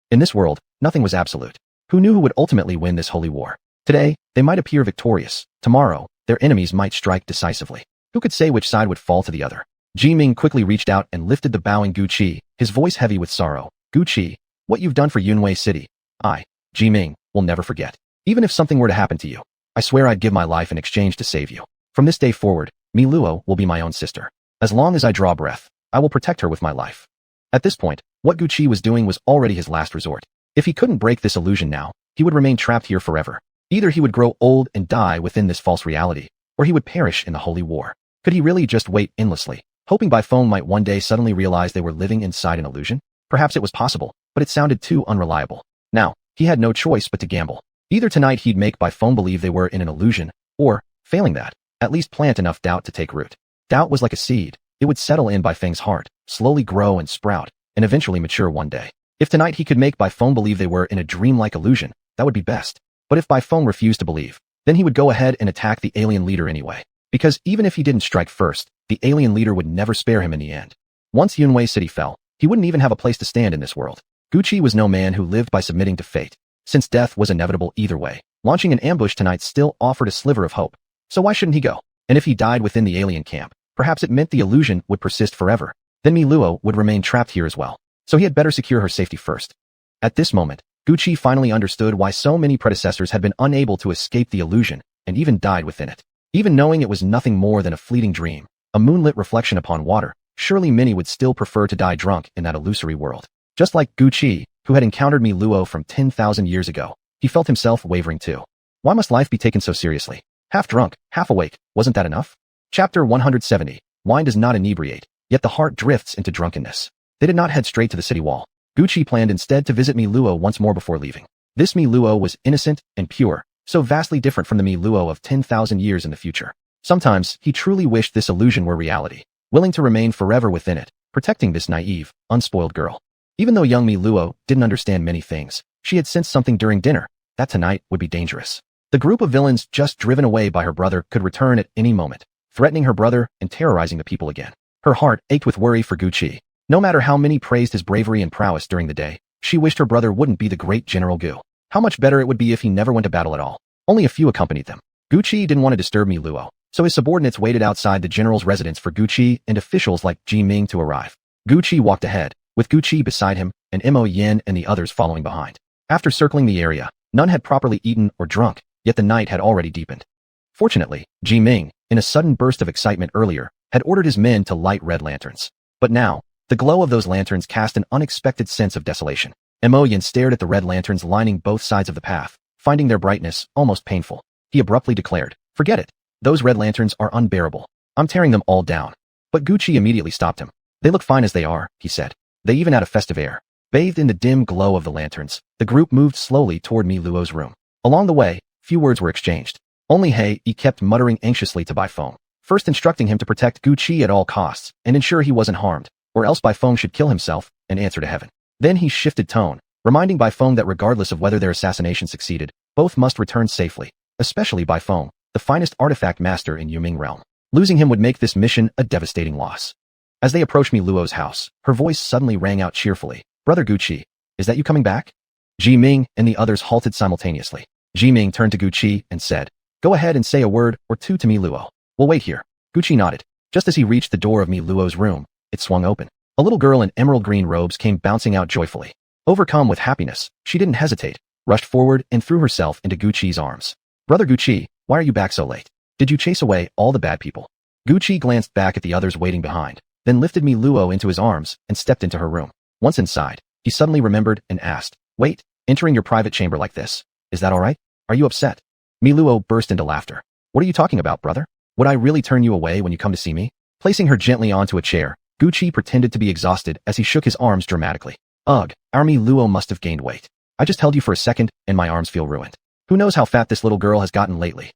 In this world, nothing was absolute. Who knew who would ultimately win this holy war? Today, they might appear victorious. Tomorrow, their enemies might strike decisively. Who could say which side would fall to the other? Ji Ming quickly reached out and lifted the bowing Gucci, his voice heavy with sorrow. Gucci, what you've done for Yunwei City, I, Ji Ming, will never forget. Even if something were to happen to you, I swear I'd give my life in exchange to save you. From this day forward, Mi Luo will be my own sister. As long as I draw breath, I will protect her with my life. At this point, what Gucci was doing was already his last resort. If he couldn't break this illusion now, he would remain trapped here forever. Either he would grow old and die within this false reality, or he would perish in the holy war. Could he really just wait endlessly, hoping Bai Feng might one day suddenly realize they were living inside an illusion? Perhaps it was possible, but it sounded too unreliable. Now, he had no choice but to gamble. Either tonight he'd make Bai Feng believe they were in an illusion, or, failing that, at least plant enough doubt to take root. Doubt was like a seed. It would settle in Bai Feng's heart, slowly grow and sprout, and eventually mature one day. If tonight he could make Bai Feng believe they were in a dreamlike illusion, that would be best. But if Bai Feng refused to believe, then he would go ahead and attack the alien leader anyway. Because even if he didn't strike first, the alien leader would never spare him in the end. Once Yunwei City fell, he wouldn't even have a place to stand in this world. Gucci was no man who lived by submitting to fate. Since death was inevitable either way, launching an ambush tonight still offered a sliver of hope. So why shouldn't he go? And if he died within the alien camp, perhaps it meant the illusion would persist forever. Then Mi Luo would remain trapped here as well. So he had better secure her safety first. At this moment, Gucci finally understood why so many predecessors had been unable to escape the illusion and even died within it. Even knowing it was nothing more than a fleeting dream, a moonlit reflection upon water, surely many would still prefer to die drunk in that illusory world. Just like Gucci, who had encountered Mi Luo from 10,000 years ago, he felt himself wavering too. Why must life be taken so seriously? Half drunk, half awake, wasn't that enough? Chapter 170. Wine does not inebriate, yet the heart drifts into drunkenness. They did not head straight to the city wall. Gucci planned instead to visit Mi Luo once more before leaving. This Mi Luo was innocent and pure, so vastly different from the Mi Luo of 10,000 years in the future. Sometimes, he truly wished this illusion were reality. willing to remain forever within it, protecting this naive, unspoiled girl. Even though young Mi Luo didn't understand many things, she had sensed something during dinner, that tonight would be dangerous. The group of villains just driven away by her brother could return at any moment, threatening her brother and terrorizing the people again. Her heart ached with worry for Gu Qi. No matter how many praised his bravery and prowess during the day, she wished her brother wouldn't be the great General Gu. How much better it would be if he never went to battle at all. Only a few accompanied them. Gu Qi didn't want to disturb Mi Luo, so his subordinates waited outside the general's residence for Gu Qi and officials like Ji Ming to arrive. Gu Qi walked ahead, with Gu Qi beside him and Mo Yin and the others following behind. After circling the area, none had properly eaten or drunk, yet the night had already deepened. Fortunately, Ji Ming, in a sudden burst of excitement earlier, had ordered his men to light red lanterns. But now, the glow of those lanterns cast an unexpected sense of desolation. Mo Yin stared at the red lanterns lining both sides of the path, finding their brightness almost painful. He abruptly declared, "Forget it. Those red lanterns are unbearable. I'm tearing them all down." But Gu Qi immediately stopped him. "They look fine as they are," he said. "They even had a festive air." Bathed in the dim glow of the lanterns, the group moved slowly toward Mi Luo's room. Along the way, few words were exchanged. Only He kept muttering anxiously to Bai Feng, first instructing him to protect Gu Qi at all costs and ensure he wasn't harmed, or else Bai Feng should kill himself and answer to heaven. Then he shifted tone, reminding Bai Feng that regardless of whether their assassination succeeded, both must return safely, especially Bai Feng, the finest artifact master in Yuming realm. Losing him would make this mission a devastating loss. As they approached Mi Luo's house, her voice suddenly rang out cheerfully. "Brother Gu Qi, is that you coming back?" Ji Ming and the others halted simultaneously. Ji Ming turned to Gu Qi and said, "Go ahead and say a word or two to Mi Luo. We'll wait here." Gu Qi nodded. Just as he reached the door of Mi Luo's room, it swung open. A little girl in emerald green robes came bouncing out joyfully. Overcome with happiness, she didn't hesitate, rushed forward and threw herself into Gu Qi's arms. "Brother Gu Qi, why are you back so late? Did you chase away all the bad people?" Gu Qi glanced back at the others waiting behind, then lifted Mi Luo into his arms and stepped into her room. Once inside, he suddenly remembered and asked, "Wait, entering your private chamber like this, is that all right? Are you upset?" Mi Luo burst into laughter. "What are you talking about, brother? Would I really turn you away when you come to see me?" Placing her gently onto a chair, Gu Qi pretended to be exhausted as he shook his arms dramatically. "Ugh, our Mi Luo must have gained weight. I just held you for a second and my arms feel ruined. Who knows how fat this little girl has gotten lately?"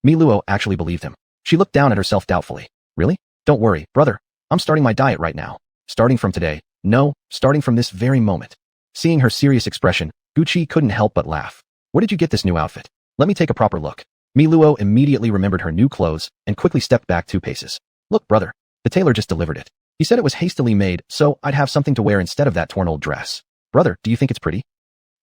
Mi Luo actually believed him. She looked down at herself doubtfully. "Really? Don't worry, brother. I'm starting my diet right now. Starting from today. No, starting from this very moment." Seeing her serious expression, Gu Qi couldn't help but laugh. "Where did you get this new outfit? Let me take a proper look." Mi Luo immediately remembered her new clothes and quickly stepped back 2 paces. "Look, brother, the tailor just delivered it. He said it was hastily made, so I'd have something to wear instead of that torn old dress. Brother, do you think it's pretty?"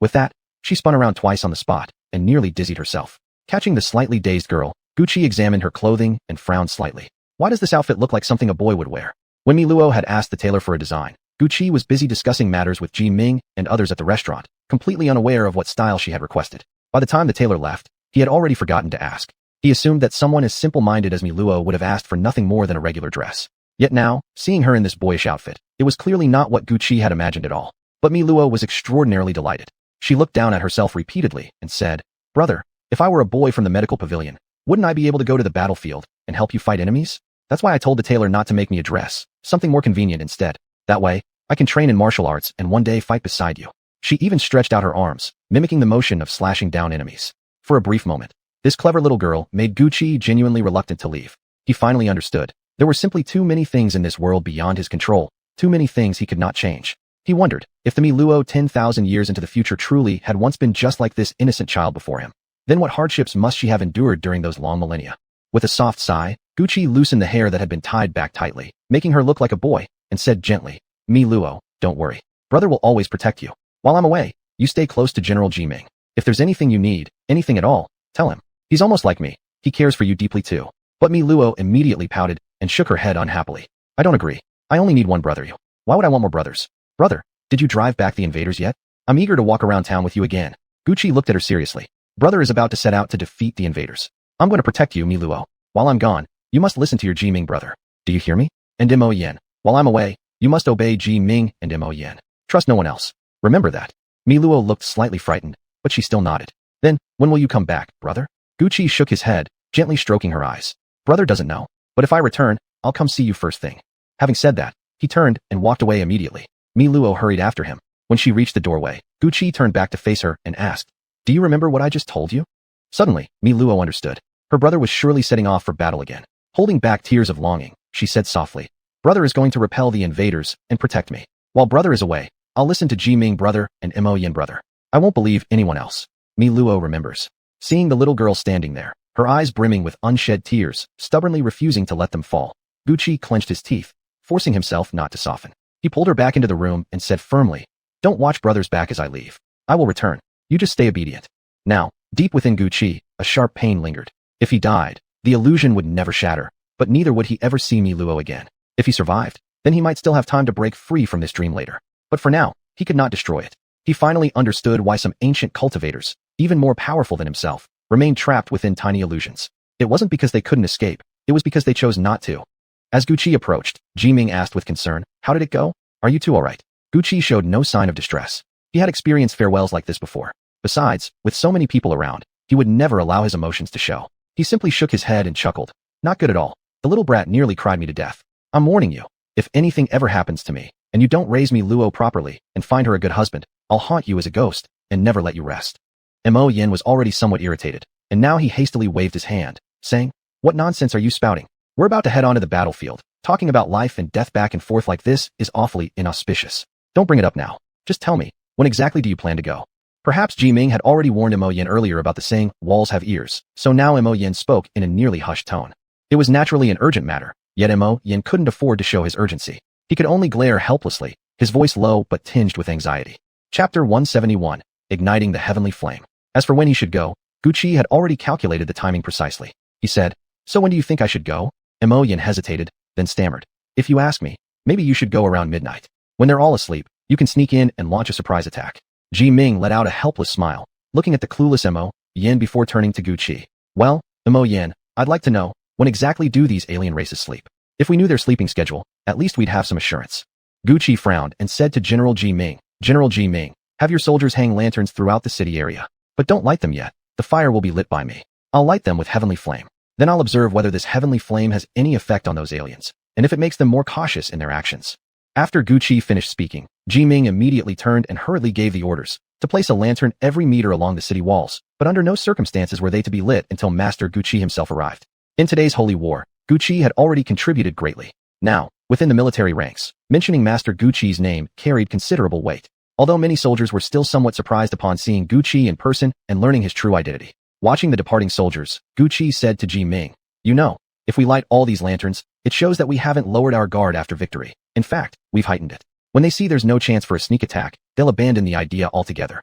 With that, she spun around twice on the spot and nearly dizzied herself. Catching the slightly dazed girl, Gu Qi examined her clothing and frowned slightly. Why does this outfit look like something a boy would wear? When Mi Luo had asked the tailor for a design, Gu Qi was busy discussing matters with Ji Ming and others at the restaurant, completely unaware of what style she had requested. By the time the tailor left, he had already forgotten to ask. He assumed that someone as simple-minded as Mi Luo would have asked for nothing more than a regular dress. Yet now, seeing her in this boyish outfit, it was clearly not what Gu Qi had imagined at all. But Mi Luo was extraordinarily delighted. She looked down at herself repeatedly and said, "Brother, if I were a boy from the medical pavilion, wouldn't I be able to go to the battlefield and help you fight enemies? That's why I told the tailor not to make me a dress, something more convenient instead. That way, I can train in martial arts and one day fight beside you." She even stretched out her arms, mimicking the motion of slashing down enemies. For a brief moment, this clever little girl made Gu Qi genuinely reluctant to leave. He finally understood. There were simply too many things in this world beyond his control, too many things he could not change. He wondered if the Mi Luo 10,000 years into the future truly had once been just like this innocent child before him. Then what hardships must she have endured during those long millennia? With a soft sigh, Gu Qi loosened the hair that had been tied back tightly, making her look like a boy, and said gently, "Mi Luo, don't worry. Brother will always protect you. While I'm away, you stay close to General Ji Ming. If there's anything you need, anything at all, tell him. He's almost like me. He cares for you deeply too." But Mi Luo immediately pouted and shook her head unhappily. "I don't agree. I only need one brother. Why would I want more brothers? Brother, did you drive back the invaders yet? I'm eager to walk around town with you again." Gu Qi looked at her seriously. "Brother is about to set out to defeat the invaders. I'm going to protect you, Mi Luo. While I'm gone, you must listen to your Ji Ming brother. Do you hear me? And Mo Yin. While I'm away, you must obey Ji Ming and Mo Yin. Trust no one else. Remember that." Mi Luo looked slightly frightened, but she still nodded. "Then, when will you come back, brother?" Gu Qi shook his head, gently stroking her eyes. "Brother doesn't know, but if I return, I'll come see you first thing." Having said that, he turned and walked away immediately. Mi Luo hurried after him. When she reached the doorway, Gu Qi turned back to face her and asked, "Do you remember what I just told you?" Suddenly, Mi Luo understood. Her brother was surely setting off for battle again. Holding back tears of longing, she said softly, Brother is going to repel the invaders and protect me. While brother is away, I'll listen to Jiming brother and Mo Yin brother. I won't believe anyone else. Mi Luo remembers. Seeing the little girl standing there, her eyes brimming with unshed tears, stubbornly refusing to let them fall, Gucci clenched his teeth, forcing himself not to soften. He pulled her back into the room and said firmly, "Don't watch brother's back as I leave. I will return. You just stay obedient." Now, deep within Gucci, a sharp pain lingered. If he died, the illusion would never shatter, but neither would he ever see Mi Luo again. If he survived, then he might still have time to break free from this dream later. But for now, he could not destroy it. He finally understood why some ancient cultivators, even more powerful than himself, remained trapped within tiny illusions. It wasn't because they couldn't escape, it was because they chose not to. As Gucci approached, Jiming asked with concern, "How did it go? Are you two alright?" Gucci showed no sign of distress. He had experienced farewells like this before. Besides, with so many people around, he would never allow his emotions to show. He simply shook his head and chuckled. "Not good at all. The little brat nearly cried me to death. I'm warning you. If anything ever happens to me, and you don't raise Mi Luo properly and find her a good husband, I'll haunt you as a ghost and never let you rest." Mo Yin was already somewhat irritated, and now he hastily waved his hand, saying, "What nonsense are you spouting? We're about to head onto the battlefield. Talking about life and death back and forth like this is awfully inauspicious. Don't bring it up now. Just tell me, when exactly do you plan to go?" Perhaps Jiming had already warned Mo Yin earlier about the saying, "Walls have ears," so now Mo Yin spoke in a nearly hushed tone. It was naturally an urgent matter, yet Mo Yin couldn't afford to show his urgency. He could only glare helplessly, his voice low but tinged with anxiety. Chapter 171, Igniting the Heavenly Flame. As for when he should go, Gucci had already calculated the timing precisely. He said, "So when do you think I should go?" Mo Yin hesitated, then stammered, "If you ask me, maybe you should go around midnight. When they're all asleep, you can sneak in and launch a surprise attack." Jiming let out a helpless smile, looking at the clueless Mo Yin before turning to Gucci. "Well, Mo Yin, I'd like to know, when exactly do these alien races sleep? If we knew their sleeping schedule, at least we'd have some assurance." Gucci frowned and said to General Jiming, "General Jiming, have your soldiers hang lanterns throughout the city area. But don't light them yet. The fire will be lit by me. I'll light them with heavenly flame. Then I'll observe whether this heavenly flame has any effect on those aliens, and if it makes them more cautious in their actions." After Gucci finished speaking, Jiming immediately turned and hurriedly gave the orders to place a lantern every meter along the city walls, but under no circumstances were they to be lit until Master Gucci himself arrived. In today's holy war, Gucci had already contributed greatly. Now, within the military ranks, mentioning Master Gucci's name carried considerable weight, although many soldiers were still somewhat surprised upon seeing Gucci in person and learning his true identity. Watching the departing soldiers, Gucci said to Jiming, "You know, if we light all these lanterns, it shows that we haven't lowered our guard after victory. In fact, we've heightened it. When they see there's no chance for a sneak attack, they'll abandon the idea altogether."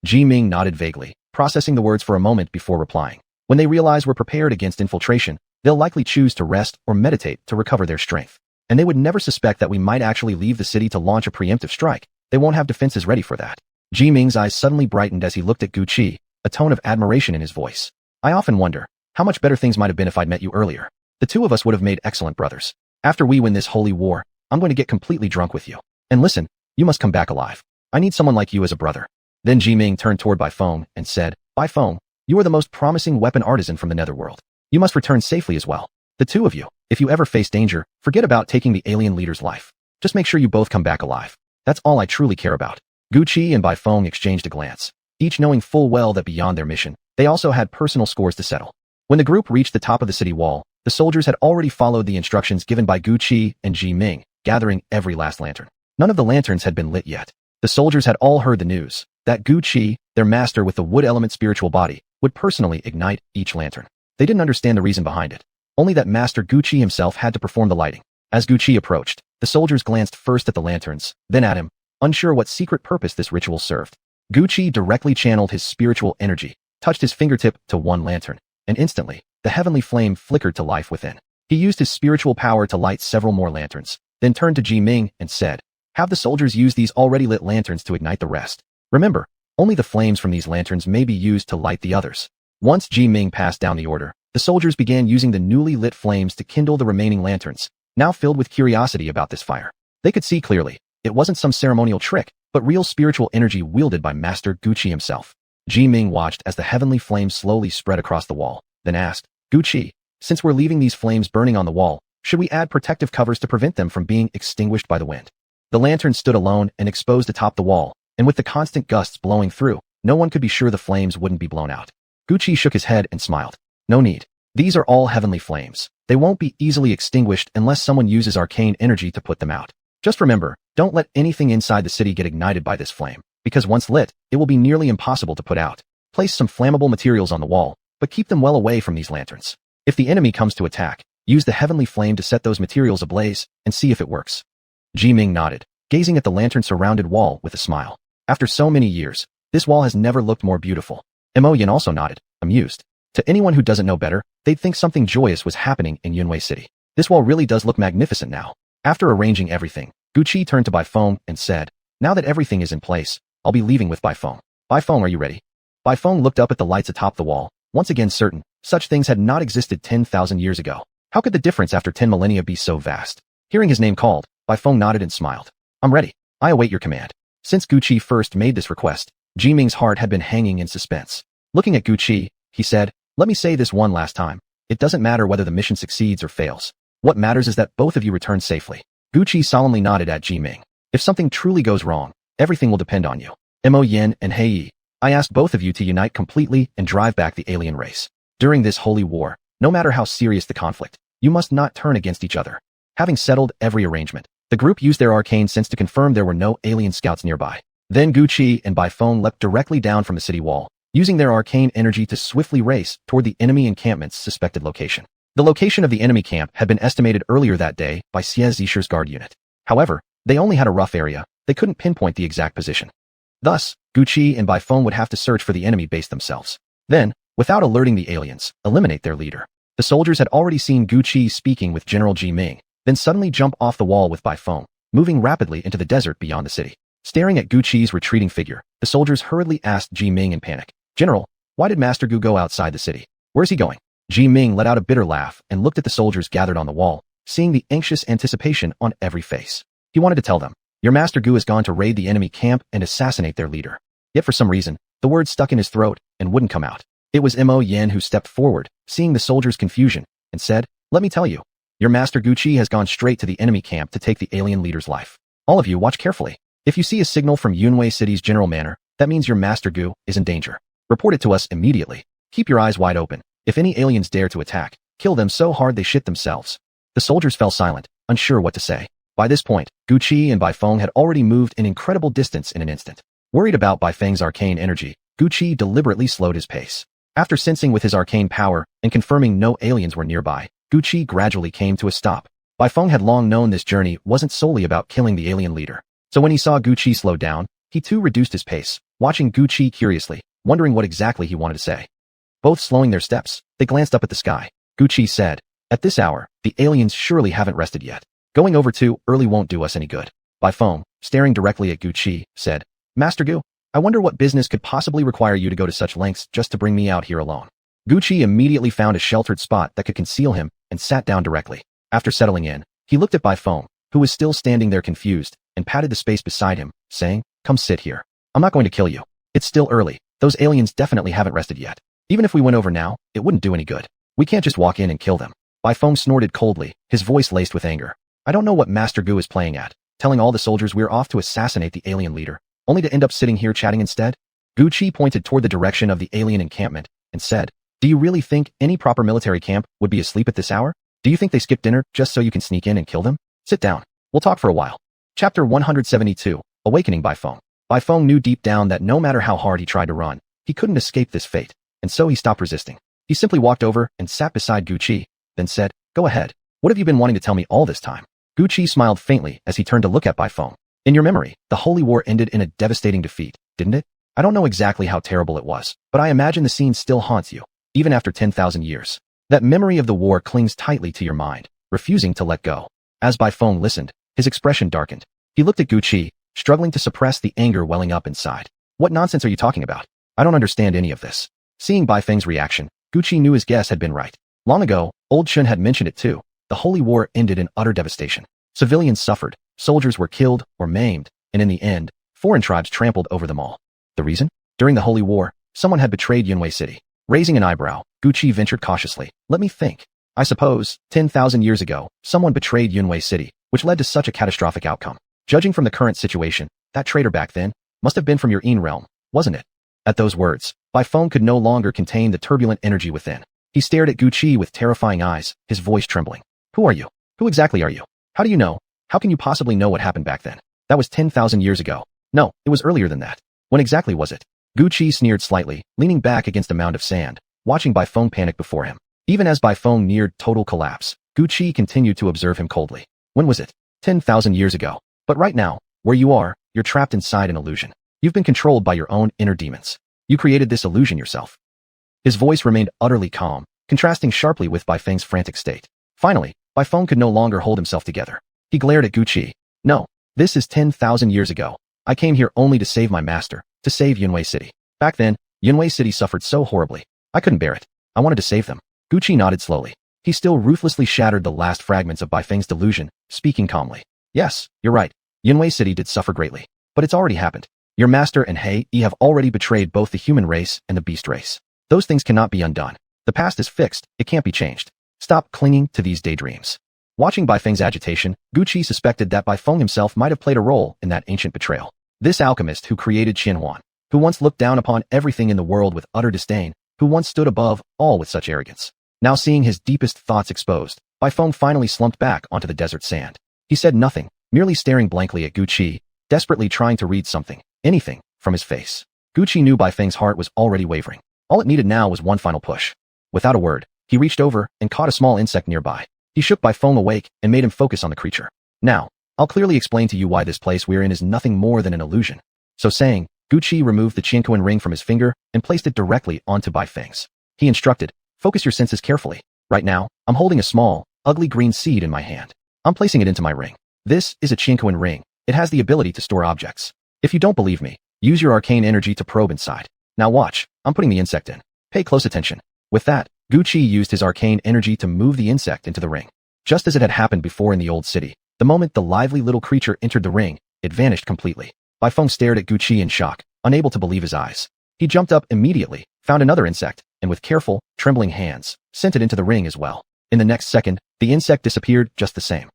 Jiming nodded vaguely, processing the words for a moment before replying. "When they realize we're prepared against infiltration, they'll likely choose to rest or meditate to recover their strength. And they would never suspect that we might actually leave the city to launch a preemptive strike. They won't have defenses ready for that." Jiming's eyes suddenly brightened as he looked at Gucci, a tone of admiration in his voice. "I often wonder how much better things might have been if I'd met you earlier. The two of us would have made excellent brothers. After we win this holy war, I'm going to get completely drunk with you. And listen, you must come back alive. I need someone like you as a brother." Then Jiming turned toward Baifeng and said, "Baifeng, you are the most promising weapon artisan from the netherworld. You must return safely as well. The two of you, if you ever face danger, forget about taking the alien leader's life. Just make sure you both come back alive. That's all I truly care about." Gucci and Baifeng exchanged a glance, each knowing full well that beyond their mission, they also had personal scores to settle. When the group reached the top of the city wall, the soldiers had already followed the instructions given by Gucci and Jiming, gathering every last lantern. None of the lanterns had been lit yet. The soldiers had all heard the news that Gucci, their master with the wood element spiritual body, would personally ignite each lantern. They didn't understand the reason behind it, only that Master Gucci himself had to perform the lighting. As Gucci approached, the soldiers glanced first at the lanterns, then at him, unsure what secret purpose this ritual served. Gucci directly channeled his spiritual energy, touched his fingertip to one lantern, and instantly, the heavenly flame flickered to life within. He used his spiritual power to light several more lanterns, then turned to Jiming and said, "Have the soldiers use these already lit lanterns to ignite the rest. Remember, only the flames from these lanterns may be used to light the others." Once Jiming passed down the order, the soldiers began using the newly lit flames to kindle the remaining lanterns, now filled with curiosity about this fire. They could see clearly, it wasn't some ceremonial trick, but real spiritual energy wielded by Master Gucci himself. Jiming watched as the heavenly flames slowly spread across the wall, then asked, "Gucci, since we're leaving these flames burning on the wall, should we add protective covers to prevent them from being extinguished by the wind?" The lantern stood alone and exposed atop the wall, and with the constant gusts blowing through, no one could be sure the flames wouldn't be blown out. Gucci shook his head and smiled. "No need. These are all heavenly flames. They won't be easily extinguished unless someone uses arcane energy to put them out. Just remember, don't let anything inside the city get ignited by this flame, because once lit, it will be nearly impossible to put out. Place some flammable materials on the wall, but keep them well away from these lanterns. If the enemy comes to attack, use the heavenly flame to set those materials ablaze and see if it works. Jiming nodded, gazing at the lantern-surrounded wall with a smile. After so many years, this wall has never looked more beautiful. Imoyen also nodded, amused. To anyone who doesn't know better, they'd think something joyous was happening in Yunwei City. This wall really does look magnificent now. After arranging everything, Guqi turned to Baifeng and said, "Now that everything is in place, I'll be leaving with Baifeng. Baifeng, are you ready?" Baifeng looked up at the lights atop the wall, once again certain, such things had not existed 10,000 years ago. How could the difference after 10 millennia be so vast? Hearing his name called, Baifeng nodded and smiled. "I'm ready. I await your command." Since Guqi first made this request, Jiming's heart had been hanging in suspense. Looking at Guqi, he said, "Let me say this one last time. It doesn't matter whether the mission succeeds or fails. What matters is that both of you return safely." Guqi solemnly nodded at Jiming. "If something truly goes wrong, everything will depend on you. Imoyen and Hei, I ask both of you to unite completely and drive back the alien race. During this holy war, no matter how serious the conflict, you must not turn against each other." Having settled every arrangement, the group used their arcane sense to confirm there were no alien scouts nearby. Then Guqi and Baifeng leapt directly down from the city wall, using their arcane energy to swiftly race toward the enemy encampment's suspected location. The location of the enemy camp had been estimated earlier that day by Xie Zisher's guard unit. However, they only had a rough area. They couldn't pinpoint the exact position. Thus, Guqi and Baifeng would have to search for the enemy base themselves. Then, without alerting the aliens, eliminate their leader. The soldiers had already seen Guqi speaking with General Jiming, then suddenly jump off the wall with Baifeng, moving rapidly into the desert beyond the city. Staring at Guqi's retreating figure, the soldiers hurriedly asked Jiming in panic, "General, why did Master Gu go outside the city? Where's he going?" Jiming let out a bitter laugh and looked at the soldiers gathered on the wall, seeing the anxious anticipation on every face. He wanted to tell them, "Your Master Gu has gone to raid the enemy camp and assassinate their leader." Yet for some reason, the word stuck in his throat and wouldn't come out. It was Imoyen who stepped forward, seeing the soldiers' confusion, and said, "Let me tell you, your Master Guqi has gone straight to the enemy camp to take the alien leader's life. All of you watch carefully. If you see a signal from Yunwei City's general manor, that means your Master Gu is in danger. Report it to us immediately. Keep your eyes wide open. If any aliens dare to attack, kill them so hard they shit themselves." The soldiers fell silent, unsure what to say. By this point, Guqi and Baifeng had already moved an incredible distance in an instant. Worried about Baifeng's arcane energy, Guqi deliberately slowed his pace. After sensing with his arcane power and confirming no aliens were nearby, Guqi gradually came to a stop. Baifeng had long known this journey wasn't solely about killing the alien leader. So when he saw Guqi slow down, he too reduced his pace, watching Guqi curiously, wondering what exactly he wanted to say. Both slowing their steps, they glanced up at the sky. Guqi said, "At this hour, the aliens surely haven't rested yet. Going over too early won't do us any good." Baifeng, staring directly at Guqi, said, "Master Gu, I wonder what business could possibly require you to go to such lengths just to bring me out here alone." Guqi immediately found a sheltered spot that could conceal him and sat down directly. After settling in, he looked at Baifeng, who was still standing there confused, and patted the space beside him, saying, "Come sit here. I'm not going to kill you. It's still early. Those aliens definitely haven't rested yet. Even if we went over now, it wouldn't do any good. We can't just walk in and kill them." Baifeng snorted coldly, his voice laced with anger. "I don't know what Master Gu is playing at, telling all the soldiers we're off to assassinate the alien leader, only to end up sitting here chatting instead." Guqi pointed toward the direction of the alien encampment and said, "Do you really think any proper military camp would be asleep at this hour? Do you think they skip dinner just so you can sneak in and kill them? Sit down. We'll talk for a while." Chapter 172, Awakening Baifeng. Baifeng knew deep down that no matter how hard he tried to run, he couldn't escape this fate, and so he stopped resisting. He simply walked over and sat beside Guqi, then said, "Go ahead. What have you been wanting to tell me all this time?" Guqi smiled faintly as he turned to look at Baifeng. "In your memory, the Holy War ended in a devastating defeat, didn't it? I don't know exactly how terrible it was, but I imagine the scene still haunts you, even after 10,000 years. That memory of the war clings tightly to your mind, refusing to let go." As Baifeng listened, his expression darkened. He looked at Guqi, struggling to suppress the anger welling up inside. "What nonsense are you talking about? I don't understand any of this." Seeing Baifeng's reaction, Guqi knew his guess had been right. Long ago, Old Chun had mentioned it too. The Holy War ended in utter devastation. Civilians suffered, soldiers were killed or maimed, and in the end, foreign tribes trampled over them all. The reason? During the Holy War, someone had betrayed Yunwei City. Raising an eyebrow, Guqi ventured cautiously, "Let me think. I suppose, 10,000 years ago, someone betrayed Yunwei City, which led to such a catastrophic outcome. Judging from the current situation, that traitor back then must have been from your Yin realm, wasn't it?" At those words, Baifeng could no longer contain the turbulent energy within. He stared at Gu Qi with terrifying eyes, his voice trembling. Who are you? Who exactly are you? How do you know? How can you possibly know what happened back then? That was 10,000 years ago. No, it was earlier than that. When exactly was it? Gu Qi sneered slightly, leaning back against a mound of sand, watching Bai Feng panic before him. Even as Bai Feng neared total collapse, Gu Qi continued to observe him coldly. When was it? 10,000 years ago. But right now, where you are, you're trapped inside an illusion. You've been controlled by your own inner demons. You created this illusion yourself. His voice remained utterly calm, contrasting sharply with Bai Feng's frantic state. Finally, Bai Feng could no longer hold himself together. He glared at Gu Qi. No, this is 10,000 years ago. I came here only to save my master, to save Yunwei City. Back then, Yunwei City suffered so horribly. I couldn't bear it. I wanted to save them. Gu Qi nodded slowly. He still ruthlessly shattered the last fragments of Bai Feng's delusion, speaking calmly. Yes, you're right. Yunwei City did suffer greatly. But it's already happened. Your master and He Yi have already betrayed both the human race and the beast race. Those things cannot be undone. The past is fixed, it can't be changed. Stop clinging to these daydreams. Watching Bai Feng's agitation, Gu Qi suspected that Bai Feng himself might have played a role in that ancient betrayal. This alchemist who created Qianhuan, who once looked down upon everything in the world with utter disdain, who once stood above all with such arrogance. Now seeing his deepest thoughts exposed, Bai Feng finally slumped back onto the desert sand. He said nothing, merely staring blankly at Gu Qi, desperately trying to read something, anything, from his face. Gu Qi knew Bai Feng's heart was already wavering. All it needed now was one final push. Without a word, he reached over and caught a small insect nearby. He shook Bai Feng awake and made him focus on the creature. Now, I'll clearly explain to you why this place we're in is nothing more than an illusion. So saying, Gu Qi removed the Qiankuan ring from his finger and placed it directly onto Bai Feng's. He instructed, focus your senses carefully. Right now, I'm holding a small, ugly green seed in my hand. I'm placing it into my ring. This is a Qiankuan ring. It has the ability to store objects. If you don't believe me, use your arcane energy to probe inside. Now watch, I'm putting the insect in. Pay close attention. With that, Gu Qi used his arcane energy to move the insect into the ring. Just as it had happened before in the old city, the moment the lively little creature entered the ring, it vanished completely. Bai Feng stared at Gu Qi in shock, unable to believe his eyes. He jumped up immediately, found another insect, and with careful, trembling hands, sent it into the ring as well. In the next second, the insect disappeared just the same.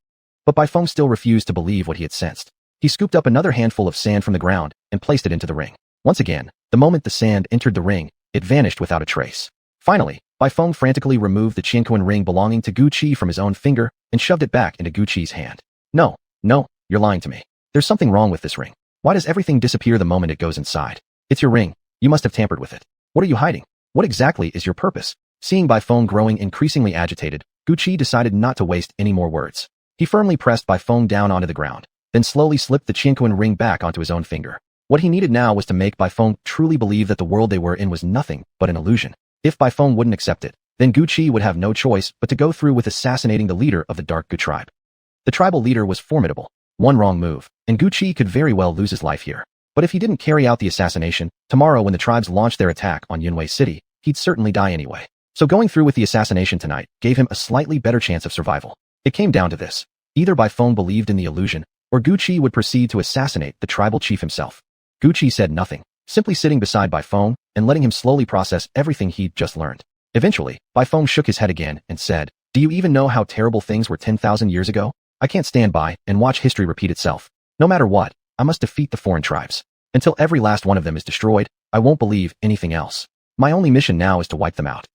But Bai Feng still refused to believe what he had sensed. He scooped up another handful of sand from the ground and placed it into the ring. Once again, the moment the sand entered the ring, it vanished without a trace. Finally, Bai Feng frantically removed the Qiankuan ring belonging to Gu Qi from his own finger and shoved it back into Gu Qi's hand. No, you're lying to me. There's something wrong with this ring. Why does everything disappear the moment it goes inside? It's your ring. You must have tampered with it. What are you hiding? What exactly is your purpose? Seeing Bai Feng growing increasingly agitated, Gu Qi decided not to waste any more words. He firmly pressed Bai Feng down onto the ground, then slowly slipped the Qiankuan ring back onto his own finger. What he needed now was to make Bai Feng truly believe that the world they were in was nothing but an illusion. If Bai Feng wouldn't accept it, then Gu Qi would have no choice but to go through with assassinating the leader of the Dark Gu tribe. The tribal leader was formidable. One wrong move, and Gu Qi could very well lose his life here. But if he didn't carry out the assassination, tomorrow when the tribes launched their attack on Yunwei City, he'd certainly die anyway. So going through with the assassination tonight gave him a slightly better chance of survival. It came down to this. Either Bai Feng believed in the illusion, or Gu Qi would proceed to assassinate the tribal chief himself. Gu Qi said nothing, simply sitting beside Bai Feng and letting him slowly process everything he'd just learned. Eventually, Bai Feng shook his head again and said, "Do you even know how terrible things were 10,000 years ago? I can't stand by and watch history repeat itself. No matter what, I must defeat the foreign tribes. Until every last one of them is destroyed, I won't believe anything else. My only mission now is to wipe them out."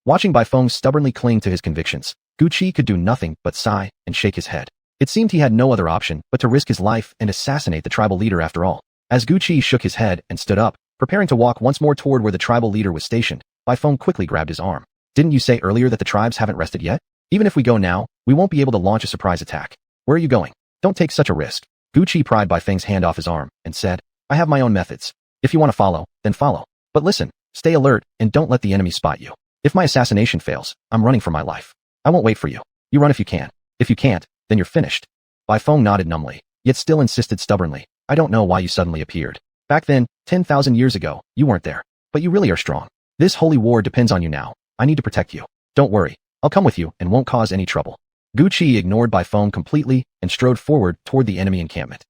Watching Bai Feng stubbornly cling to his convictions, Gu Qi could do nothing but sigh and shake his head. It seemed he had no other option but to risk his life and assassinate the tribal leader after all. As Gu Qi shook his head and stood up, preparing to walk once more toward where the tribal leader was stationed, Bai Feng quickly grabbed his arm. "Didn't you say earlier that the tribes haven't rested yet? Even if we go now, we won't be able to launch a surprise attack. Where are you going? Don't take such a risk." Gu Qi pried Bai Feng's hand off his arm and said, "I have my own methods. If you want to follow, then follow. But listen, stay alert and don't let the enemy spot you. If my assassination fails, I'm running for my life. I won't wait for you. You run if you can. If you can't, then you're finished." Bai Feng nodded numbly, yet still insisted stubbornly, "I don't know why you suddenly appeared. Back then, 10,000 years ago, you weren't there. But you really are strong. This holy war depends on you now. I need to protect you. Don't worry. I'll come with you and won't cause any trouble." Gu Qi ignored Bai Feng completely and strode forward toward the enemy encampment.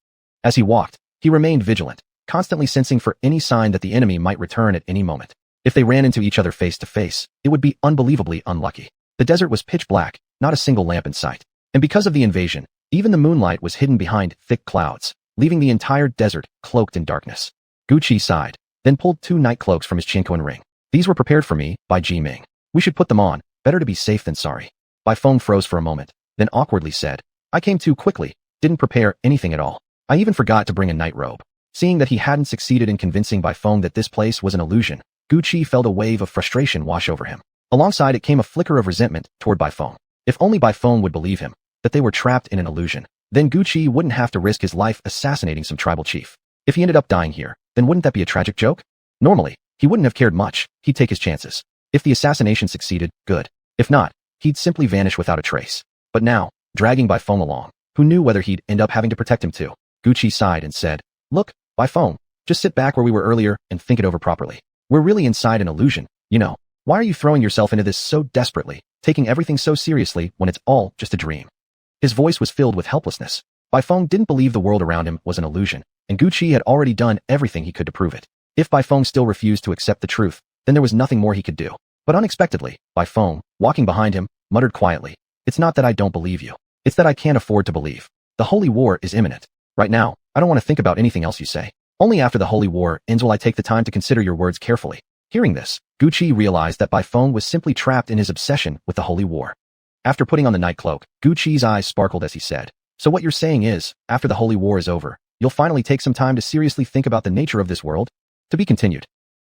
As he walked, he remained vigilant, constantly sensing for any sign that the enemy might return at any moment. If they ran into each other face to face, it would be unbelievably unlucky. The desert was pitch black, not a single lamp in sight. And because of the invasion, even the moonlight was hidden behind thick clouds, leaving the entire desert cloaked in darkness. Gu Qi sighed, then pulled 2 night cloaks from his Qiankuan ring. "These were prepared for me by Ji Ming. We should put them on. Better to be safe than sorry. Bai Feng froze for a moment, then awkwardly said, I came too quickly, didn't prepare anything at all. I even forgot to bring a night robe. Seeing that he hadn't succeeded in convincing Bai Feng that this place was an illusion, Gu Qi felt a wave of frustration wash over him. Alongside it came a flicker of resentment toward Bai Feng. If only Bai Feng would believe him, that they were trapped in an illusion, then Gu Qi wouldn't have to risk his life assassinating some tribal chief. If he ended up dying here, then wouldn't that be a tragic joke? Normally, he wouldn't have cared much, he'd take his chances. If the assassination succeeded, good. If not, he'd simply vanish without a trace. But now, dragging Bai Feng along, who knew whether he'd end up having to protect him too? Gu Qi sighed and said, Look, Bai Feng, just sit back where we were earlier and think it over properly. We're really inside an illusion, you know. Why are you throwing yourself into this so desperately, taking everything so seriously when it's all just a dream? His voice was filled with helplessness. Bai Feng didn't believe the world around him was an illusion, and Gu Qi had already done everything he could to prove it. If Bai Feng still refused to accept the truth, then there was nothing more he could do. But unexpectedly, Bai Feng, walking behind him, muttered quietly, It's not that I don't believe you. It's that I can't afford to believe. The holy war is imminent. Right now, I don't want to think about anything else you say. Only after the holy war ends will I take the time to consider your words carefully. Hearing this, Gu Qi realized that Bai Feng was simply trapped in his obsession with the holy war. After putting on the night cloak, Gu Qi's eyes sparkled as he said, So what you're saying is, after the holy war is over, you'll finally take some time to seriously think about the nature of this world? To be continued.